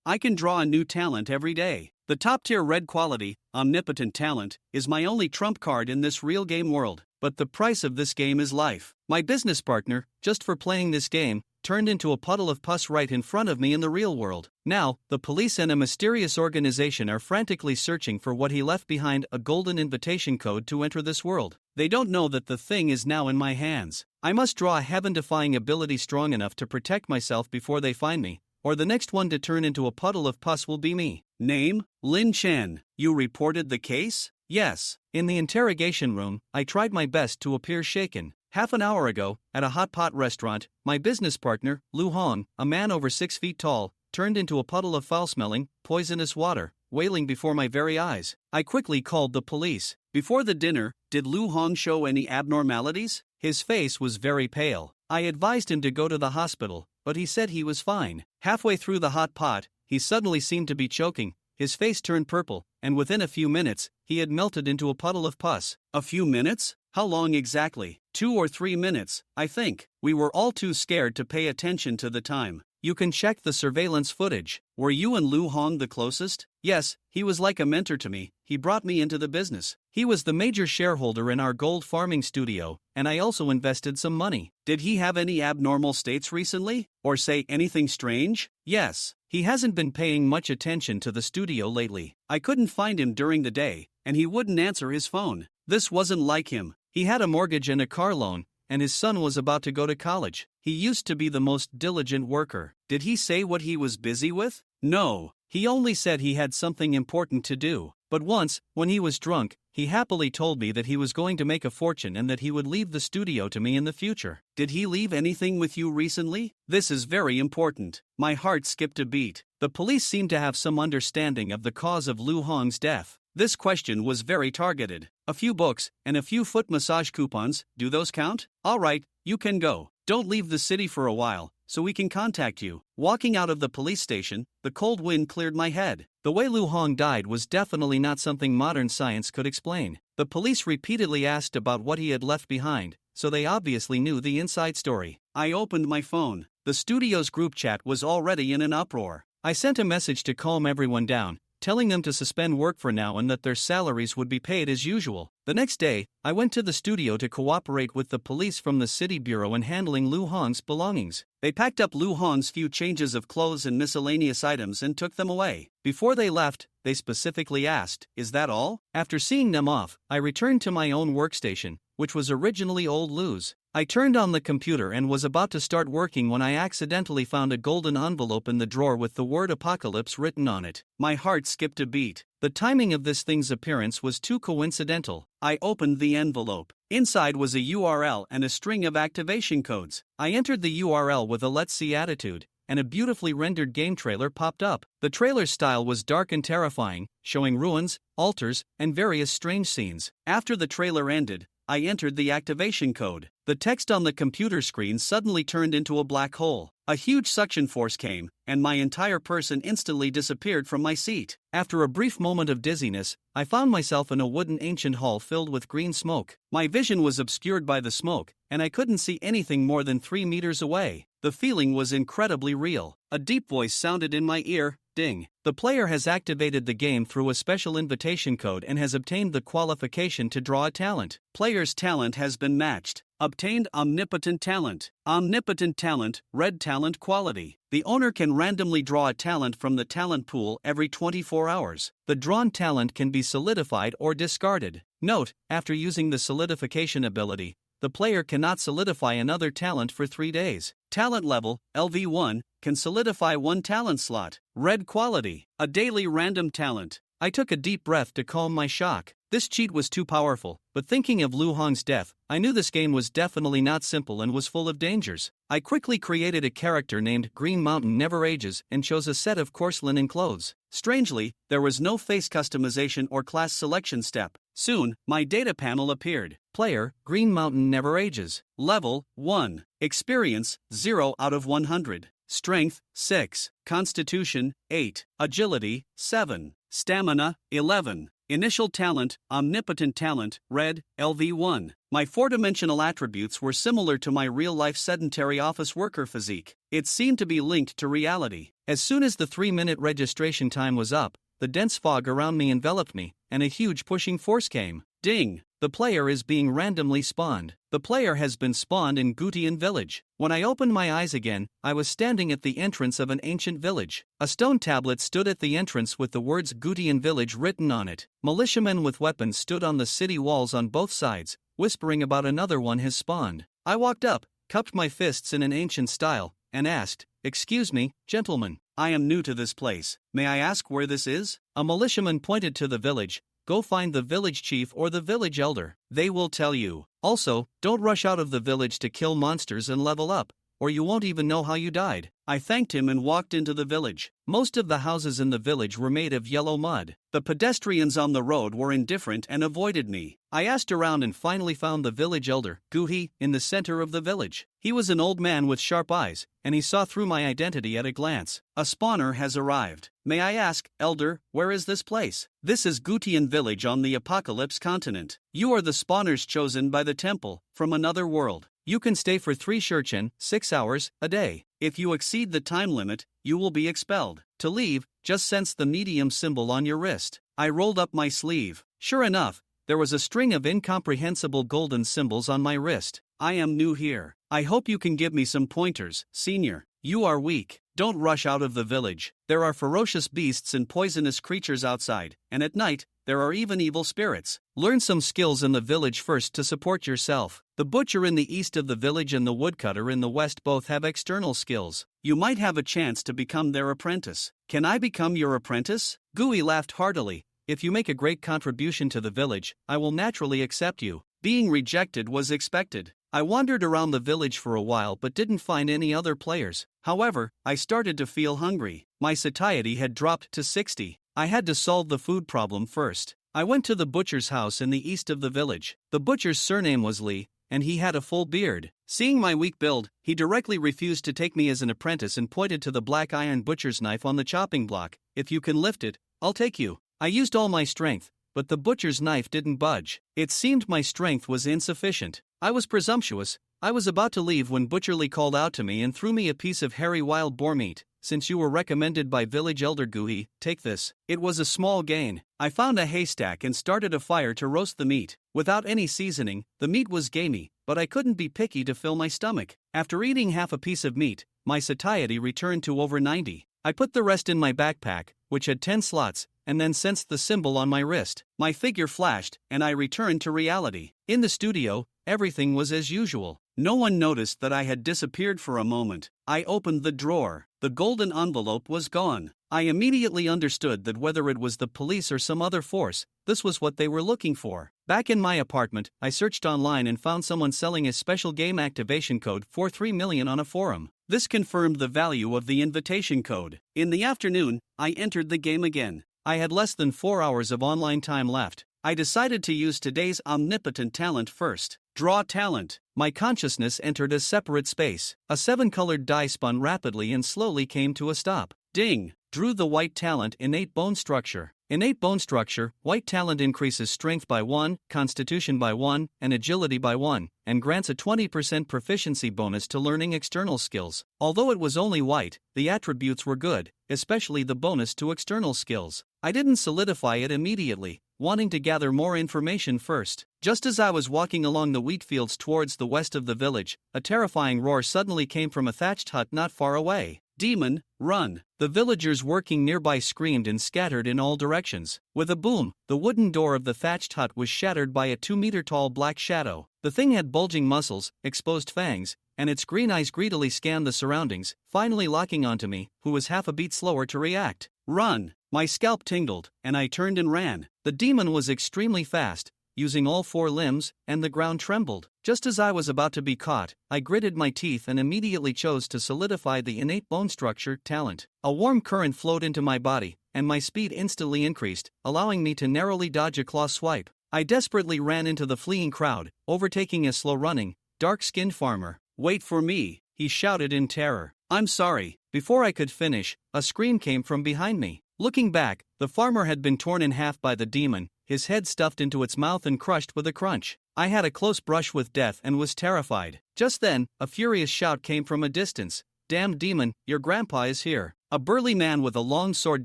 I can draw a new talent every day. The top-tier red quality, omnipotent talent, is my only trump card in this real game world. But the price of this game is life. My business partner, just for playing this game, turned into a puddle of pus right in front of me in the real world. Now, the police and a mysterious organization are frantically searching for what he left behind, a golden invitation code to enter this world. They don't know that the thing is now in my hands. I must draw a heaven-defying ability strong enough to protect myself before they find me, or the next one to turn into a puddle of pus will be me. Name? Lin Chen. You reported the case? Yes. In the interrogation room, I tried my best to appear shaken. Half an hour ago, at a hot pot restaurant, my business partner, Lu Hong, a man over 6 feet tall, turned into a puddle of foul-smelling, poisonous water, wailing before my very eyes. I quickly called the police. Before the dinner, did Lu Hong show any abnormalities? His face was very pale. I advised him to go to the hospital, but he said he was fine. Halfway through the hot pot, he suddenly seemed to be choking. His face turned purple, and within a few minutes, he had melted into a puddle of pus. A few minutes? How long exactly? 2 or 3 minutes, I think. We were all too scared to pay attention to the time. You can check the surveillance footage. Were you and Lu Hong the closest? Yes, he was like a mentor to me. He brought me into the business. He was the major shareholder in our gold farming studio, and I also invested some money. Did he have any abnormal states recently? Or say anything strange? Yes. He hasn't been paying much attention to the studio lately. I couldn't find him during the day, and he wouldn't answer his phone. This wasn't like him. He had a mortgage and a car loan, and his son was about to go to college. He used to be the most diligent worker. Did he say what he was busy with? No. He only said he had something important to do. But once, when he was drunk, he happily told me that he was going to make a fortune and that he would leave the studio to me in the future. Did he leave anything with you recently? This is very important. My heart skipped a beat. The police seemed to have some understanding of the cause of Lu Hong's death. This question was very targeted. A few books, and a few foot massage coupons, do those count? Alright, you can go. Don't leave the city for a while, so we can contact you. Walking out of the police station, the cold wind cleared my head. The way Lu Hong died was definitely not something modern science could explain. The police repeatedly asked about what he had left behind, so they obviously knew the inside story. I opened my phone. The studio's group chat was already in an uproar. I sent a message to calm everyone down, telling them to suspend work for now and that their salaries would be paid as usual. The next day, I went to the studio to cooperate with the police from the city bureau in handling Lu Hong's belongings. They packed up Lu Hong's few changes of clothes and miscellaneous items and took them away. Before they left, they specifically asked, "Is that all?" After seeing them off, I returned to my own workstation, which was originally old Lu's. I turned on the computer and was about to start working when I accidentally found a golden envelope in the drawer with the word apocalypse written on it. My heart skipped a beat. The timing of this thing's appearance was too coincidental. I opened the envelope. Inside was a URL and a string of activation codes. I entered the URL with a let's see attitude, and a beautifully rendered game trailer popped up. The trailer's style was dark and terrifying, showing ruins, altars, and various strange scenes. After the trailer ended, I entered the activation code. The text on the computer screen suddenly turned into a black hole. A huge suction force came, and my entire person instantly disappeared from my seat. After a brief moment of dizziness, I found myself in a wooden ancient hall filled with green smoke. My vision was obscured by the smoke, and I couldn't see anything more than 3 meters away. The feeling was incredibly real. A deep voice sounded in my ear, "Ding. The player has activated the game through a special invitation code and has obtained the qualification to draw a talent. Player's talent has been matched. Obtained omnipotent talent. Omnipotent talent, red talent quality. The owner can randomly draw a talent from the talent pool every 24 hours. The drawn talent can be solidified or discarded. Note, after using the solidification ability, the player cannot solidify another talent for 3 days. Talent level, LV1, can solidify 1 talent slot. Red quality, a daily random talent. I took a deep breath to calm my shock. This cheat was too powerful, but thinking of Lu Hong's death, I knew this game was definitely not simple and was full of dangers. I quickly created a character named Green Mountain Never Ages and chose a set of coarse linen clothes. Strangely, there was no face customization or class selection step. Soon, my data panel appeared. Player, Green Mountain Never Ages. Level, 1. Experience, 0 out of 100. Strength, 6. Constitution, 8. Agility, 7. Stamina, 11. Initial talent, omnipotent talent, red, LV1. My four-dimensional attributes were similar to my real-life sedentary office worker physique. It seemed to be linked to reality. As soon as the 3-minute registration time was up, the dense fog around me enveloped me, and a huge pushing force came. Ding! The player is being randomly spawned. The player has been spawned in Gutian village. When I opened my eyes again, I was standing at the entrance of an ancient village. A stone tablet stood at the entrance with the words Gutian village written on it. Militiamen with weapons stood on the city walls on both sides, whispering about another one has spawned. I walked up, cupped my fists in an ancient style, and asked, "Excuse me, gentlemen, I am new to this place. May I ask where this is?" A militiaman pointed to the village. "Go find the village chief or the village elder. They will tell you. Also, don't rush out of the village to kill monsters and level up, or you won't even know how you died." I thanked him and walked into the village. Most of the houses in the village were made of yellow mud. The pedestrians on the road were indifferent and avoided me. I asked around and finally found the village elder, Guhi, in the center of the village. He was an old man with sharp eyes, and he saw through my identity at a glance. "A spawner has arrived. May I ask, elder, where is this place?" "This is Gutian village on the Apocalypse continent. You are the spawners chosen by the temple, from another world. You can stay for 3 shurchen, 6 hours, a day. If you exceed the time limit, you will be expelled. To leave, just sense the medium symbol on your wrist." I rolled up my sleeve. Sure enough, there was a string of incomprehensible golden symbols on my wrist. "I am new here. I hope you can give me some pointers, senior. You are weak. Don't rush out of the village. There are ferocious beasts and poisonous creatures outside, and at night, there are even evil spirits. Learn some skills in the village first to support yourself. The butcher in the east of the village and the woodcutter in the west both have external skills. You might have a chance to become their apprentice." "Can I become your apprentice?" Gui laughed heartily. "If you make a great contribution to the village, I will naturally accept you." Being rejected was expected. I wandered around the village for a while but didn't find any other players. However, I started to feel hungry. My satiety had dropped to 60. I had to solve the food problem first. I went to the butcher's house in the east of the village. The butcher's surname was Lee, and he had a full beard. Seeing my weak build, he directly refused to take me as an apprentice and pointed to the black iron butcher's knife on the chopping block. "If you can lift it, I'll take you." I used all my strength, but the butcher's knife didn't budge. It seemed my strength was insufficient. I was presumptuous. I was about to leave when Butcher Lee called out to me and threw me a piece of hairy wild boar meat. "Since you were recommended by village elder Guhi, take this." It was a small gain. I found a haystack and started a fire to roast the meat. Without any seasoning, the meat was gamey, but I couldn't be picky to fill my stomach. After eating half a piece of meat, my satiety returned to over 90. I put the rest in my backpack, which had 10 slots, and then sensed the symbol on my wrist. My figure flashed, and I returned to reality. In the studio, everything was as usual. No one noticed that I had disappeared for a moment. I opened the drawer. The golden envelope was gone. I immediately understood that whether it was the police or some other force, this was what they were looking for. Back in my apartment, I searched online and found someone selling a special game activation code for 3 million on a forum. This confirmed the value of the invitation code. In the afternoon, I entered the game again. I had less than 4 hours of online time left. I decided to use today's omnipotent talent first. Draw talent. My consciousness entered a separate space. A 7-colored die spun rapidly and slowly came to a stop. Ding! Drew the white talent innate bone structure. Innate bone structure, white talent increases strength by 1, constitution by 1, and agility by 1, and grants a 20% proficiency bonus to learning external skills. Although it was only white, the attributes were good, especially the bonus to external skills. I didn't solidify it immediately, wanting to gather more information first. Just as I was walking along the wheat fields towards the west of the village, a terrifying roar suddenly came from a thatched hut not far away. "Demon, run!" The villagers working nearby screamed and scattered in all directions. With a boom, the wooden door of the thatched hut was shattered by a 2-meter-tall black shadow. The thing had bulging muscles, exposed fangs, and its green eyes greedily scanned the surroundings, finally locking onto me, who was half a beat slower to react. "Run!" My scalp tingled, and I turned and ran. The demon was extremely fast, using all 4 limbs, and the ground trembled. Just as I was about to be caught, I gritted my teeth and immediately chose to solidify the innate bone structure talent. A warm current flowed into my body, and my speed instantly increased, allowing me to narrowly dodge a claw swipe. I desperately ran into the fleeing crowd, overtaking a slow-running, dark-skinned farmer. "Wait for me," he shouted in terror. "I'm sorry." Before I could finish, a scream came from behind me. Looking back, the farmer had been torn in half by the demon, his head stuffed into its mouth and crushed with a crunch. I had a close brush with death and was terrified. Just then, a furious shout came from a distance. "Damn demon, your grandpa is here." A burly man with a long sword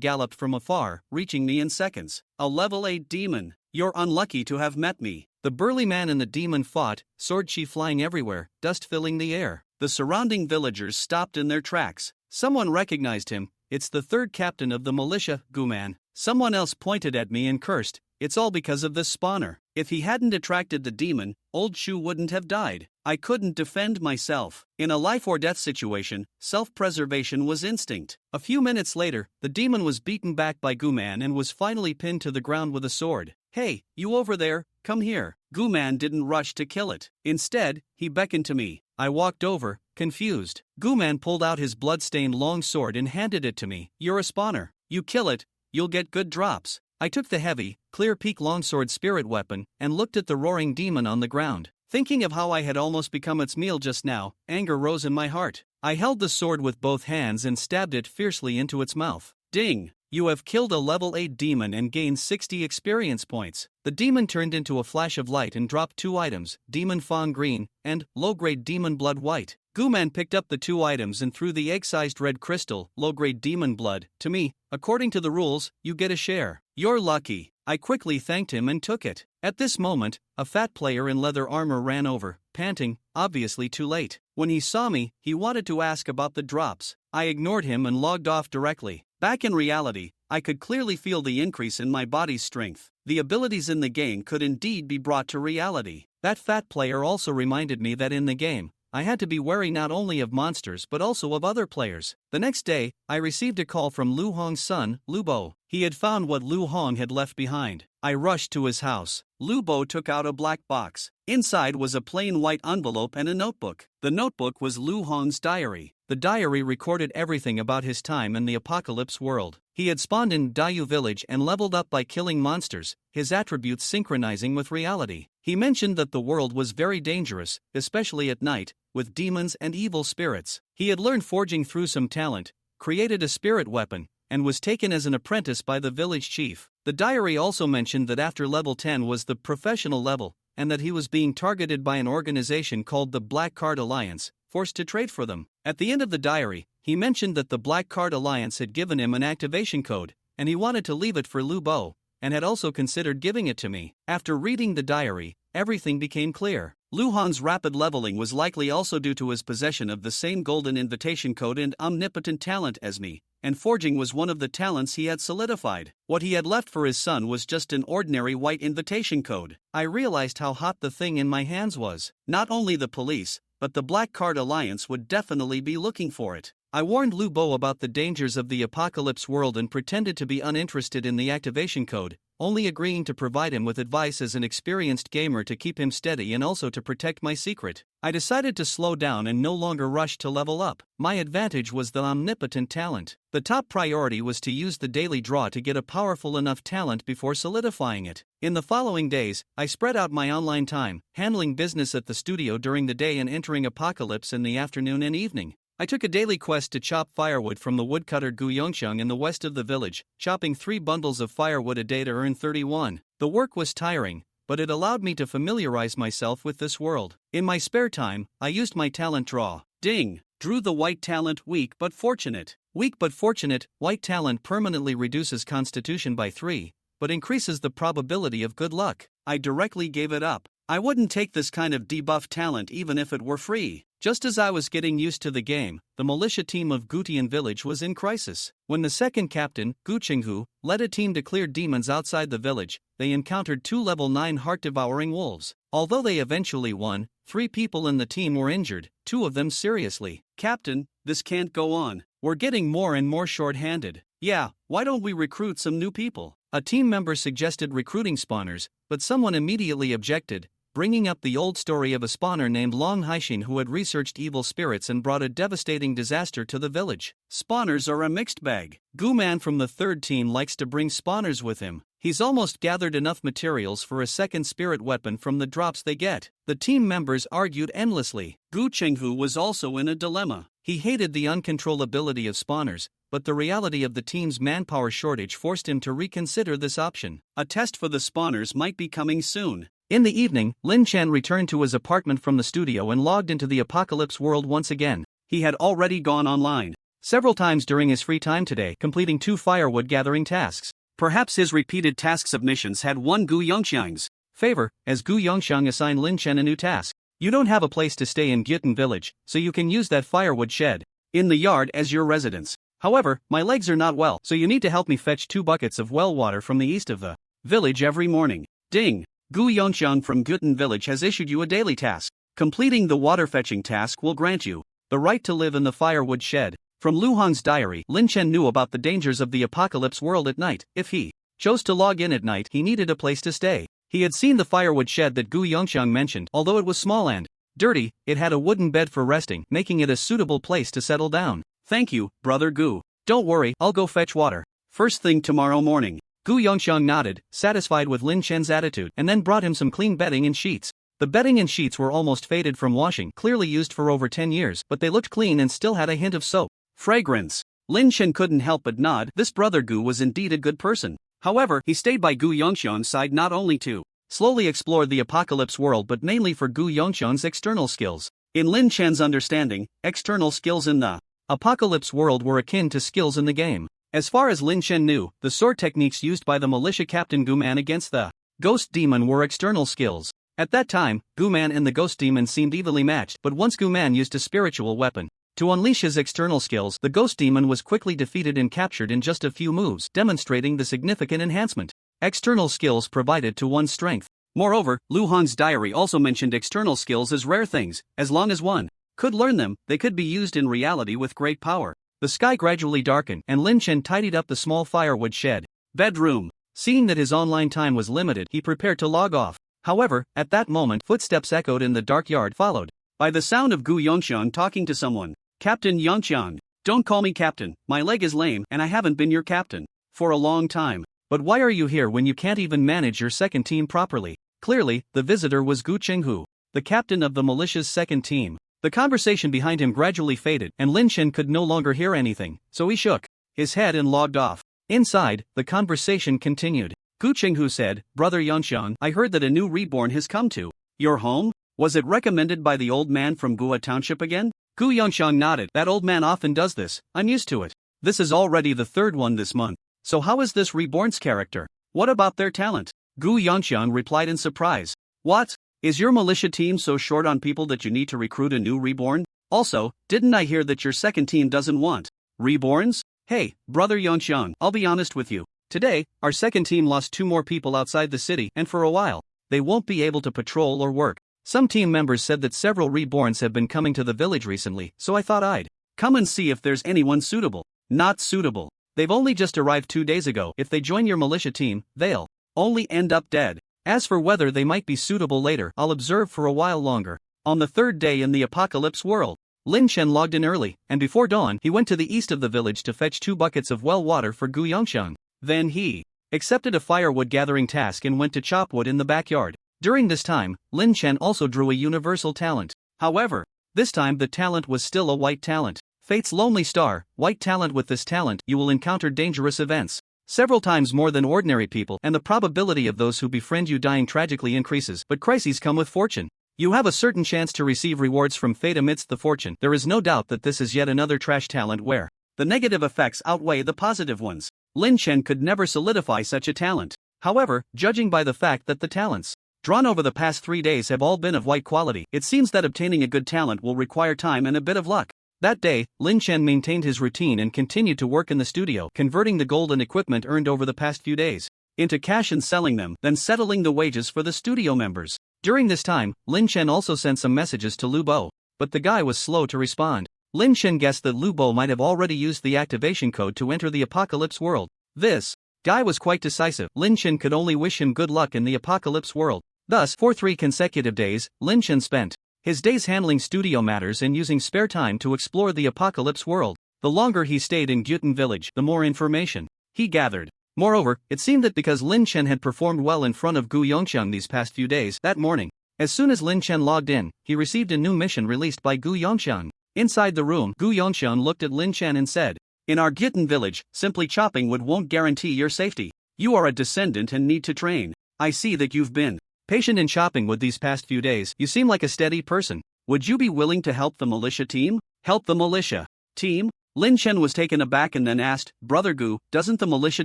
galloped from afar, reaching me in seconds. "A level 8 demon. You're unlucky to have met me." The burly man and the demon fought, sword chi flying everywhere, dust filling the air. The surrounding villagers stopped in their tracks. Someone recognized him. "It's the third captain of the militia, Guman." Someone else pointed at me and cursed. "It's all because of this spawner. If he hadn't attracted the demon, old Shu wouldn't have died." I couldn't defend myself. In a life or death situation, self-preservation was instinct. A few minutes later, the demon was beaten back by Guman and was finally pinned to the ground with a sword. "Hey, you over there, come here." Guman didn't rush to kill it. Instead, he beckoned to me. I walked over, confused. Guman pulled out his blood-stained long sword and handed it to me. "You're a spawner. You kill it, you'll get good drops." I took the heavy, clear peak longsword spirit weapon and looked at the roaring demon on the ground. Thinking of how I had almost become its meal just now, anger rose in my heart. I held the sword with both hands and stabbed it fiercely into its mouth. Ding! You have killed a level 8 demon and gained 60 experience points. The demon turned into a flash of light and dropped 2 items, Demon Fawn Green and low-grade Demon Blood White. Guman picked up the 2 items and threw the egg-sized red crystal, low-grade Demon Blood, to me. "According to the rules, you get a share. You're lucky." I quickly thanked him and took it. At this moment, a fat player in leather armor ran over, panting, obviously too late. When he saw me, he wanted to ask about the drops. I ignored him and logged off directly. Back in reality, I could clearly feel the increase in my body's strength. The abilities in the game could indeed be brought to reality. That fat player also reminded me that in the game, I had to be wary not only of monsters but also of other players. The next day, I received a call from Lu Hong's son, Lu Bo. He had found what Lu Hong had left behind. I rushed to his house. Lu Bo took out a black box. Inside was a plain white envelope and a notebook. The notebook was Lu Hong's diary. The diary recorded everything about his time in the apocalypse world. He had spawned in Dayu village and leveled up by killing monsters, his attributes synchronizing with reality. He mentioned that the world was very dangerous, especially at night, with demons and evil spirits. He had learned forging through some talent, created a spirit weapon, and was taken as an apprentice by the village chief. The diary also mentioned that after level 10 was the professional level, and that he was being targeted by an organization called the Black Card Alliance, forced to trade for them. At the end of the diary, he mentioned that the Black Card Alliance had given him an activation code, and he wanted to leave it for Lu Bo, and had also considered giving it to me. After reading the diary, everything became clear. Lu Han's rapid leveling was likely also due to his possession of the same golden invitation code and omnipotent talent as me, and forging was one of the talents he had solidified. What he had left for his son was just an ordinary white invitation code. I realized how hot the thing in my hands was. Not only the police, but the Black Card Alliance would definitely be looking for it. I warned Lu Bo about the dangers of the apocalypse world and pretended to be uninterested in the activation code, only agreeing to provide him with advice as an experienced gamer to keep him steady and also to protect my secret. I decided to slow down and no longer rush to level up. My advantage was the omnipotent talent. The top priority was to use the daily draw to get a powerful enough talent before solidifying it. In the following days, I spread out my online time, handling business at the studio during the day and entering Apocalypse in the afternoon and evening. I took a daily quest to chop firewood from the woodcutter Gu Yongxiang in the west of the village, chopping 3 bundles of firewood a day to earn 31. The work was tiring, but it allowed me to familiarize myself with this world. In my spare time, I used my talent draw. Ding! Drew the white talent weak but fortunate. Weak but fortunate, white talent permanently reduces constitution by 3, but increases the probability of good luck. I directly gave it up. I wouldn't take this kind of debuff talent even if it were free. Just as I was getting used to the game, the militia team of Gutian village was in crisis. When the second captain, Gu Qinghu, led a team to clear demons outside the village, they encountered 2 level 9 heart-devouring wolves. Although they eventually won, 3 people in the team were injured, 2 of them seriously. "Captain, this can't go on. We're getting more and more short-handed." "Yeah, why don't we recruit some new people?" A team member suggested recruiting spawners, but someone immediately objected, bringing up the old story of a spawner named Long Haixin who had researched evil spirits and brought a devastating disaster to the village. Spawners are a mixed bag. Gu-man from the 3rd team likes to bring spawners with him. He's almost gathered enough materials for a second spirit weapon from the drops they get. The team members argued endlessly. Gu Chenghu was also in a dilemma. He hated the uncontrollability of spawners, but the reality of the team's manpower shortage forced him to reconsider this option. A test for the spawners might be coming soon. In the evening, Lin Chen returned to his apartment from the studio and logged into the apocalypse world once again. He had already gone online several times during his free time today, completing 2 firewood gathering tasks. Perhaps his repeated task submissions had won Gu Yongxiang's favor, as Gu Yongxiang assigned Lin Chen a new task. You don't have a place to stay in Gyutan village, so you can use that firewood shed in the yard as your residence. However, my legs are not well, so you need to help me fetch 2 buckets of well water from the east of the village every morning. Ding! Gu Yongxiang from Gyutan village has issued you a daily task. Completing the water fetching task will grant you the right to live in the firewood shed. From Lu Hong's diary, Lin Chen knew about the dangers of the apocalypse world at night. If he chose to log in at night, he needed a place to stay. He had seen the firewood shed that Gu Yongxiang mentioned. Although it was small and dirty, it had a wooden bed for resting, making it a suitable place to settle down. Thank you, brother Gu. Don't worry, I'll go fetch water first thing tomorrow morning. Gu Yongxiang nodded, satisfied with Lin Chen's attitude, and then brought him some clean bedding and sheets. The bedding and sheets were almost faded from washing, clearly used for over 10 years, but they looked clean and still had a hint of soap fragrance. Lin Chen couldn't help but nod. This brother Gu was indeed a good person. However, he stayed by Gu Yongxiang's side not only to slowly explore the apocalypse world but mainly for Gu Yongxiang's external skills. In Lin Chen's understanding, external skills in the apocalypse world were akin to skills in the game. As far as Lin Chen knew, the sword techniques used by the militia captain Gu Man against the ghost demon were external skills. At that time, Gu Man and the ghost demon seemed evenly matched, but once Gu Man used a spiritual weapon to unleash his external skills, the ghost demon was quickly defeated and captured in just a few moves, demonstrating the significant enhancement external skills provided to one's strength. Moreover, Lu Hong's diary also mentioned external skills as rare things. As long as one could learn them, they could be used in reality with great power. The sky gradually darkened, and Lin Chen tidied up the small firewood shed bedroom. Seeing that his online time was limited, he prepared to log off. However, at that moment, footsteps echoed in the dark yard, followed by the sound of Gu Yongxiang talking to someone. Captain Yongxiang, don't call me captain, my leg is lame and I haven't been your captain for a long time. But why are you here when you can't even manage your second team properly? Clearly, the visitor was Gu Chenghu, the captain of the militia's second team. The conversation behind him gradually faded, and Lin Chen could no longer hear anything, so he shook his head and logged off. Inside, the conversation continued. Gu Chenghu said, Brother Yongxiang, I heard that a new reborn has come to your home? Was it recommended by the old man from Gua Township again? Gu Yongxiang nodded. That old man often does this, I'm used to it. This is already the 3rd one this month. So how is this reborn's character? What about their talent? Gu Yongxiang replied in surprise. What? Is your militia team so short on people that you need to recruit a new reborn? Also, didn't I hear that your second team doesn't want reborns? Hey, brother Yongxiang, I'll be honest with you. Today, our second team lost 2 more people outside the city, and for a while, they won't be able to patrol or work. Some team members said that several reborns have been coming to the village recently, so I thought I'd come and see if there's anyone suitable. Not suitable. They've only just arrived 2 days ago. If they join your militia team, they'll only end up dead. As for whether they might be suitable later, I'll observe for a while longer. On the 3rd day in the apocalypse world, Lin Chen logged in early, and before dawn, he went to the east of the village to fetch 2 buckets of well water for Gu Yongxiang. Then he accepted a firewood gathering task and went to chop wood in the backyard. During this time, Lin Chen also drew a universal talent. However, this time the talent was still a white talent. Fate's lonely star, white talent. With this talent, you will encounter dangerous events several times more than ordinary people, and the probability of those who befriend you dying tragically increases. But crises come with fortune. You have a certain chance to receive rewards from fate amidst the fortune. There is no doubt that this is yet another trash talent where the negative effects outweigh the positive ones. Lin Chen could never solidify such a talent. However, judging by the fact that the talents drawn over the past 3 days have all been of white quality, it seems that obtaining a good talent will require time and a bit of luck. That day, Lin Chen maintained his routine and continued to work in the studio, converting the gold and equipment earned over the past few days into cash and selling them, then settling the wages for the studio members. During this time, Lin Chen also sent some messages to Lu Bo, but the guy was slow to respond. Lin Chen guessed that Lu Bo might have already used the activation code to enter the apocalypse world. This guy was quite decisive. Lin Chen could only wish him good luck in the apocalypse world. Thus, for 3 consecutive days, Lin Chen spent his days handling studio matters and using spare time to explore the apocalypse world. The longer he stayed in Gyutan village, the more information he gathered. Moreover, it seemed that because Lin Chen had performed well in front of Gu Yongxiang these past few days, that morning, as soon as Lin Chen logged in, he received a new mission released by Gu Yongxiang. Inside the room, Gu Yongxiang looked at Lin Chen and said, In our Gyutan village, simply chopping wood won't guarantee your safety. You are a descendant and need to train. I see that you've been patient in chopping wood these past few days. You seem like a steady person. Would you be willing to help the militia team? Help the militia team? Lin Chen was taken aback and then asked, Brother Gu, doesn't the militia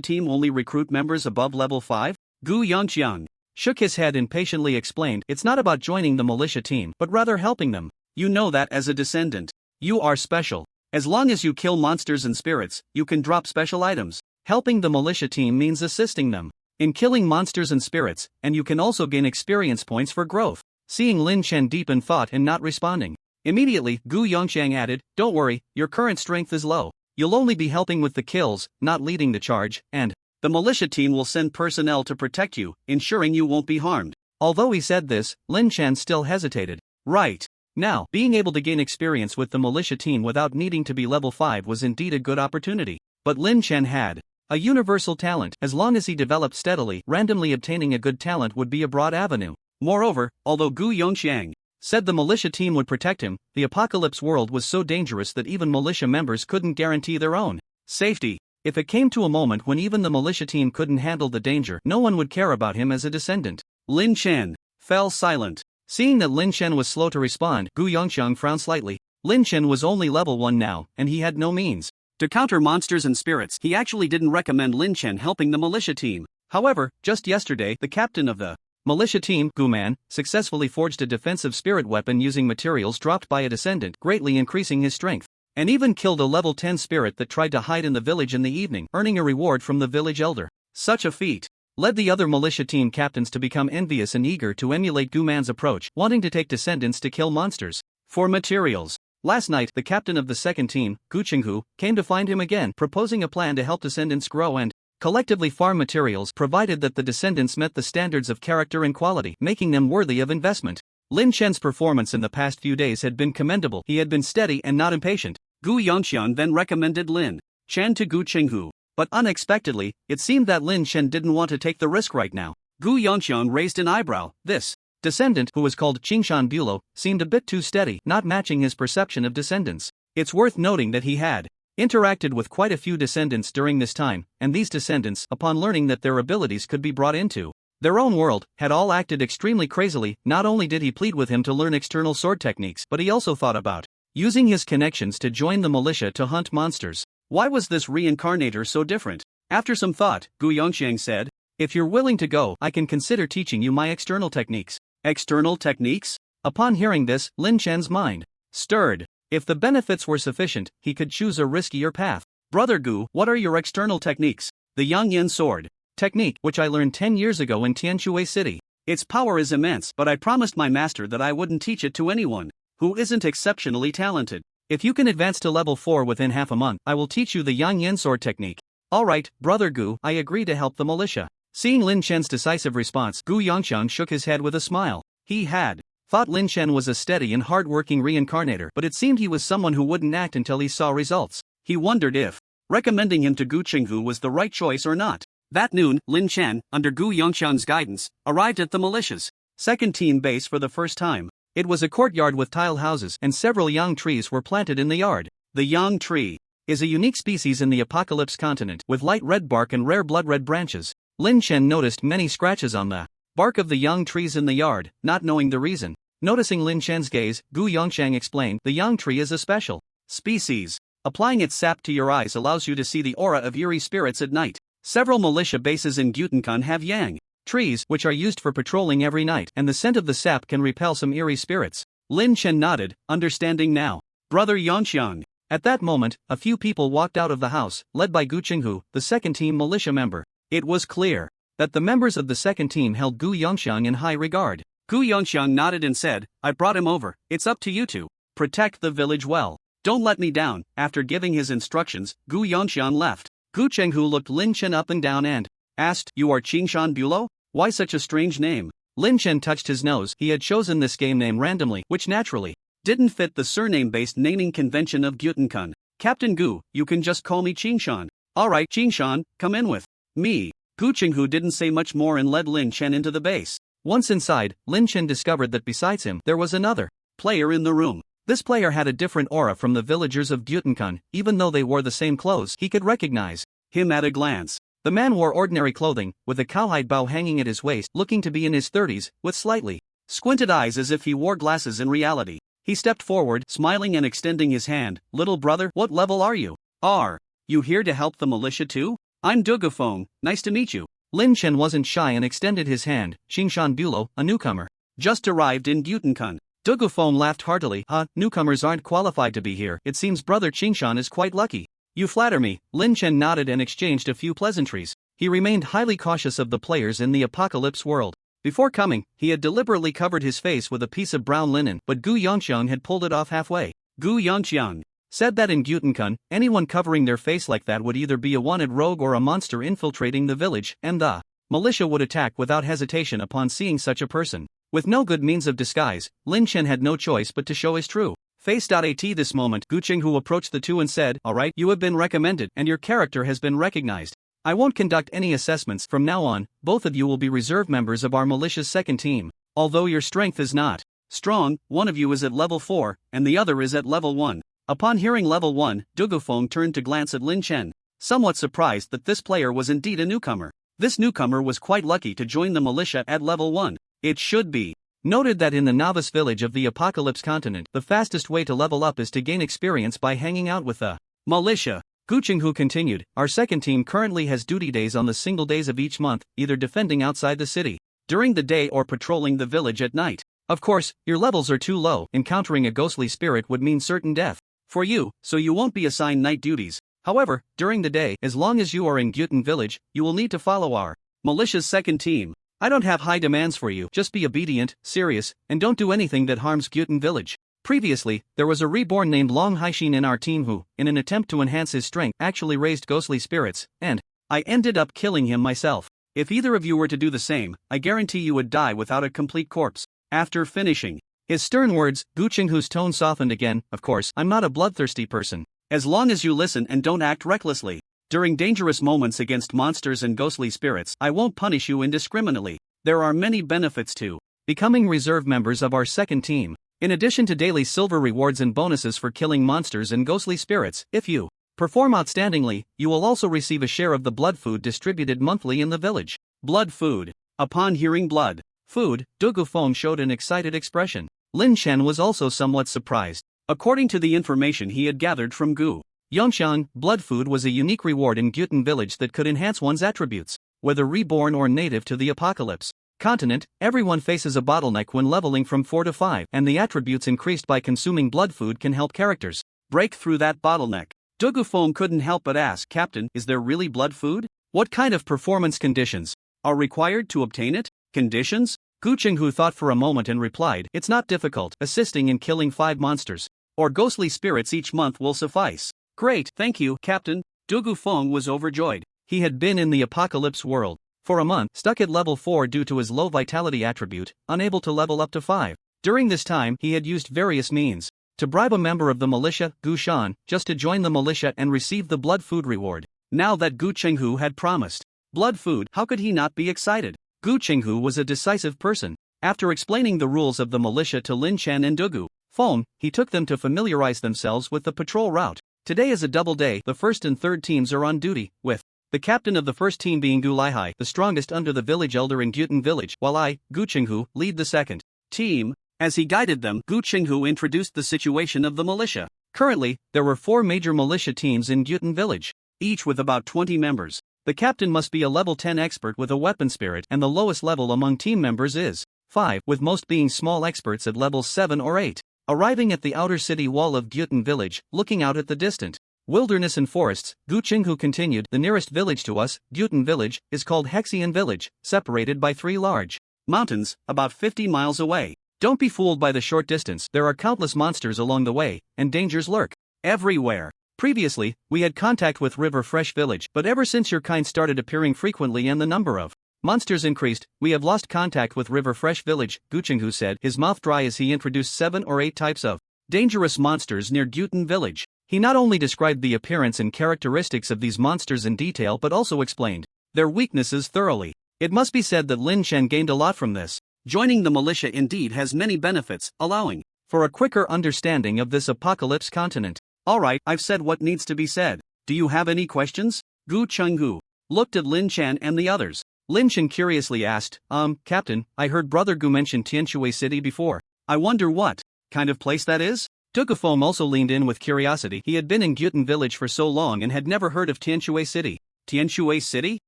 team only recruit members above level 5? Gu Yongxiang shook his head and patiently explained, it's not about joining the militia team, but rather helping them. You know that as a descendant, you are special. As long as you kill monsters and spirits, you can drop special items. Helping the militia team means assisting them in killing monsters and spirits, and you can also gain experience points for growth. Seeing Lin Chen deep in thought and not responding, immediately, Gu Yongxiang added, don't worry, your current strength is low. You'll only be helping with the kills, not leading the charge, and the militia team will send personnel to protect you, ensuring you won't be harmed. Although he said this, Lin Chen still hesitated. Right. Now, being able to gain experience with the militia team without needing to be level 5 was indeed a good opportunity. But Lin Chen had a universal talent. As long as he developed steadily, randomly obtaining a good talent would be a broad avenue. Moreover, although Gu Yongxiang said the militia team would protect him, the apocalypse world was so dangerous that even militia members couldn't guarantee their own safety. If it came to a moment when even the militia team couldn't handle the danger, no one would care about him as a descendant. Lin Chen fell silent. Seeing that Lin Chen was slow to respond, Gu Yongxiang frowned slightly. Lin Chen was only level 1 now, and he had no means to counter monsters and spirits. He actually didn't recommend Lin Chen helping the militia team. However, just yesterday, the captain of the militia team, Gu Man, successfully forged a defensive spirit weapon using materials dropped by a descendant, greatly increasing his strength, and even killed a level 10 spirit that tried to hide in the village in the evening, earning a reward from the village elder. Such a feat led the other militia team captains to become envious and eager to emulate Gu Man's approach, wanting to take descendants to kill monsters for materials. Last night, the captain of the second team, Gu Qinghu, came to find him again, proposing a plan to help descendants grow and collectively farm materials, provided that the descendants met the standards of character and quality, making them worthy of investment. Lin Chen's performance in the past few days had been commendable. He had been steady and not impatient. Gu Yongxian then recommended Lin Chen to Gu Qinghu, but unexpectedly, it seemed that Lin Chen didn't want to take the risk right now. Gu Yongxian raised an eyebrow. This descendant, who was called Qingshan Bulo, seemed a bit too steady, not matching his perception of descendants. It's worth noting that he had interacted with quite a few descendants during this time, and these descendants, upon learning that their abilities could be brought into their own world, had all acted extremely crazily. Not only did he plead with him to learn external sword techniques, but he also thought about using his connections to join the militia to hunt monsters. Why was this reincarnator so different? After some thought, Gu Yongxiang said, if you're willing to go, I can consider teaching you my external techniques. External techniques? Upon hearing this, Lin Chen's mind stirred. If the benefits were sufficient, he could choose a riskier path. Brother Gu, what are your external techniques? The Yang Yin sword technique, which I learned 10 years ago in Tianshui City. Its power is immense, but I promised my master that I wouldn't teach it to anyone who isn't exceptionally talented. If you can advance to level 4 within half a month, I will teach you the Yang Yin sword technique. Alright, Brother Gu, I agree to help the militia. Seeing Lin Chen's decisive response, Gu Yongxiang shook his head with a smile. He had thought Lin Chen was a steady and hard-working reincarnator, but it seemed he was someone who wouldn't act until he saw results. He wondered if recommending him to Gu Qinghu was the right choice or not. That noon, Lin Chen, under Gu Yongxiang's guidance, arrived at the militia's second team base for the first time. It was a courtyard with tile houses, and several yang trees were planted in the yard. The yang tree is a unique species in the Apocalypse continent, with light red bark and rare blood-red branches. Lin Chen noticed many scratches on the bark of the yang trees in the yard, not knowing the reason. Noticing Lin Chen's gaze, Gu Yongxiang explained, the yang tree is a special species. Applying its sap to your eyes allows you to see the aura of eerie spirits at night. Several militia bases in Gyutankan have yang trees, which are used for patrolling every night, and the scent of the sap can repel some eerie spirits. Lin Chen nodded, understanding now. Brother Yongxiang. At that moment, a few people walked out of the house, led by Gu Qinghu, the second team militia member. It was clear that the members of the second team held Gu Yongxiang in high regard. Gu Yongxiang nodded and said, I brought him over. It's up to you to protect the village well. Don't let me down. After giving his instructions, Gu Yongxiang left. Gu Qinghu looked Lin Chen up and down and asked, you are Qingshan Bulo? Why such a strange name? Lin Chen touched his nose. He had chosen this game name randomly, which naturally didn't fit the surname-based naming convention of Gyutankan. Captain Gu, you can just call me Qingshan. Alright, Qingshan, come in with me. Gu Qinghu didn't say much more and led Lin Chen into the base. Once inside, Lin Chen discovered that besides him, there was another player in the room. This player had a different aura from the villagers of Gyutenkun. Even though they wore the same clothes, he could recognize him at a glance. The man wore ordinary clothing, with a cowhide bow hanging at his waist, looking to be in his 30s, with slightly squinted eyes as if he wore glasses in reality. He stepped forward, smiling and extending his hand. "Little brother, what level are you? Are you here to help the militia too? I'm Dugufeng, nice to meet you." Lin Chen wasn't shy and extended his hand. "Xingshan Bulo, a newcomer. Just arrived in Gyutenkun." Dugufeng laughed heartily. Newcomers aren't qualified to be here. It seems brother Xingshan is quite lucky." "You flatter me." Lin Chen nodded and exchanged a few pleasantries. He remained highly cautious of the players in the apocalypse world. Before coming, he had deliberately covered his face with a piece of brown linen, but Gu Yongxiang had pulled it off halfway. Gu Yongxiang said that in Gyutenkun, anyone covering their face like that would either be a wanted rogue or a monster infiltrating the village, and the militia would attack without hesitation upon seeing such a person. With no good means of disguise, Lin Chen had no choice but to show his true face. At this moment, Gu Qinghu approached the two and said, "Alright, you have been recommended, and your character has been recognized. I won't conduct any assessments from now on. Both of you will be reserve members of our militia's second team. Although your strength is not strong, one of you is at level 4, and the other is at level 1. Upon hearing level 1, Dugufeng turned to glance at Lin Chen, somewhat surprised that this player was indeed a newcomer. This newcomer was quite lucky to join the militia at level 1. It should be noted that in the novice village of the Apocalypse continent, the fastest way to level up is to gain experience by hanging out with the militia. Gu Qinghu continued, "Our second team currently has duty days on the single days of each month, either defending outside the city during the day or patrolling the village at night. Of course, your levels are too low. Encountering a ghostly spirit would mean certain death for you, so you won't be assigned night duties. However, during the day, as long as you are in Gyuten village, you will need to follow our militia's second team. I don't have high demands for you, just be obedient, serious, and don't do anything that harms Gyuten village." Previously, there was a reborn named Long Haishin in our team who, in an attempt to enhance his strength, actually raised ghostly spirits, and I ended up killing him myself. If either of you were to do the same, I guarantee you would die without a complete corpse. After finishing his stern words, Gu Qinghu's tone softened again. "Of course, I'm not a bloodthirsty person. As long as you listen and don't act recklessly during dangerous moments against monsters and ghostly spirits, I won't punish you indiscriminately. There are many benefits to becoming reserve members of our second team. In addition to daily silver rewards and bonuses for killing monsters and ghostly spirits, if you perform outstandingly, you will also receive a share of the blood food distributed monthly in the village." Blood food. Upon hearing blood food, Dugufeng showed an excited expression. Lin Chen was also somewhat surprised. According to the information he had gathered from Gu Yongxiang, blood food was a unique reward in Gyuten village that could enhance one's attributes. Whether reborn or native to the apocalypse continent, everyone faces a bottleneck when leveling from 4 to 5, and the attributes increased by consuming blood food can help characters break through that bottleneck. Dugufeng couldn't help but ask, "Captain, is there really blood food? What kind of performance conditions are required to obtain it?" "Conditions?" Gu Qinghu thought for a moment and replied, "It's not difficult. Assisting in killing 5 monsters or ghostly spirits each month will suffice." "Great, thank you, Captain." Dugufeng was overjoyed. He had been in the apocalypse world for a month, stuck at level 4 due to his low vitality attribute, unable to level up to 5. During this time, he had used various means to bribe a member of the militia, Gu Shan, just to join the militia and receive the blood food reward. Now that Gu Qinghu had promised blood food, how could he not be excited? Gu Qinghu was a decisive person. After explaining the rules of the militia to Lin Chen and Dugufeng, he took them to familiarize themselves with the patrol route. Today is a double day. The first and third teams are on duty, with the captain of the first team being Gu Laihai, the strongest under the village elder in Gyuten village, while I, Gu Qinghu, lead the second team. As he guided them, Gu Qinghu introduced the situation of the militia. Currently, there were 4 major militia teams in Gyuten village, each with about 20 members. The captain must be a level 10 expert with a weapon spirit, and the lowest level among team members is 5, with most being small experts at levels 7 or 8. Arriving at the outer city wall of Gyuten village, looking out at the distant wilderness and forests, Gu Qinghu continued, "The nearest village to us, Gyuten village, is called Hexian village, separated by 3 large mountains, about 50 miles away. Don't be fooled by the short distance. There are countless monsters along the way, and dangers lurk everywhere. Previously, we had contact with River Fresh village, but ever since your kind started appearing frequently and the number of monsters increased, we have lost contact with River Fresh village," Gu Qinghu said, his mouth dry as he introduced 7 or 8 types of dangerous monsters near Gyuten village. He not only described the appearance and characteristics of these monsters in detail but also explained their weaknesses thoroughly. It must be said that Lin Chen gained a lot from this. Joining the militia indeed has many benefits, allowing for a quicker understanding of this apocalypse continent. Alright, I've said what needs to be said. Do you have any questions? Gu Chenghu looked at Lin Chen and the others. Lin Chen curiously asked, Captain, I heard Brother Gu mention Tianshui City before. I wonder what kind of place that is? Dugafeng also leaned in with curiosity. He had been in Gyutan village for so long and had never heard of Tianshui City. Tianshui City?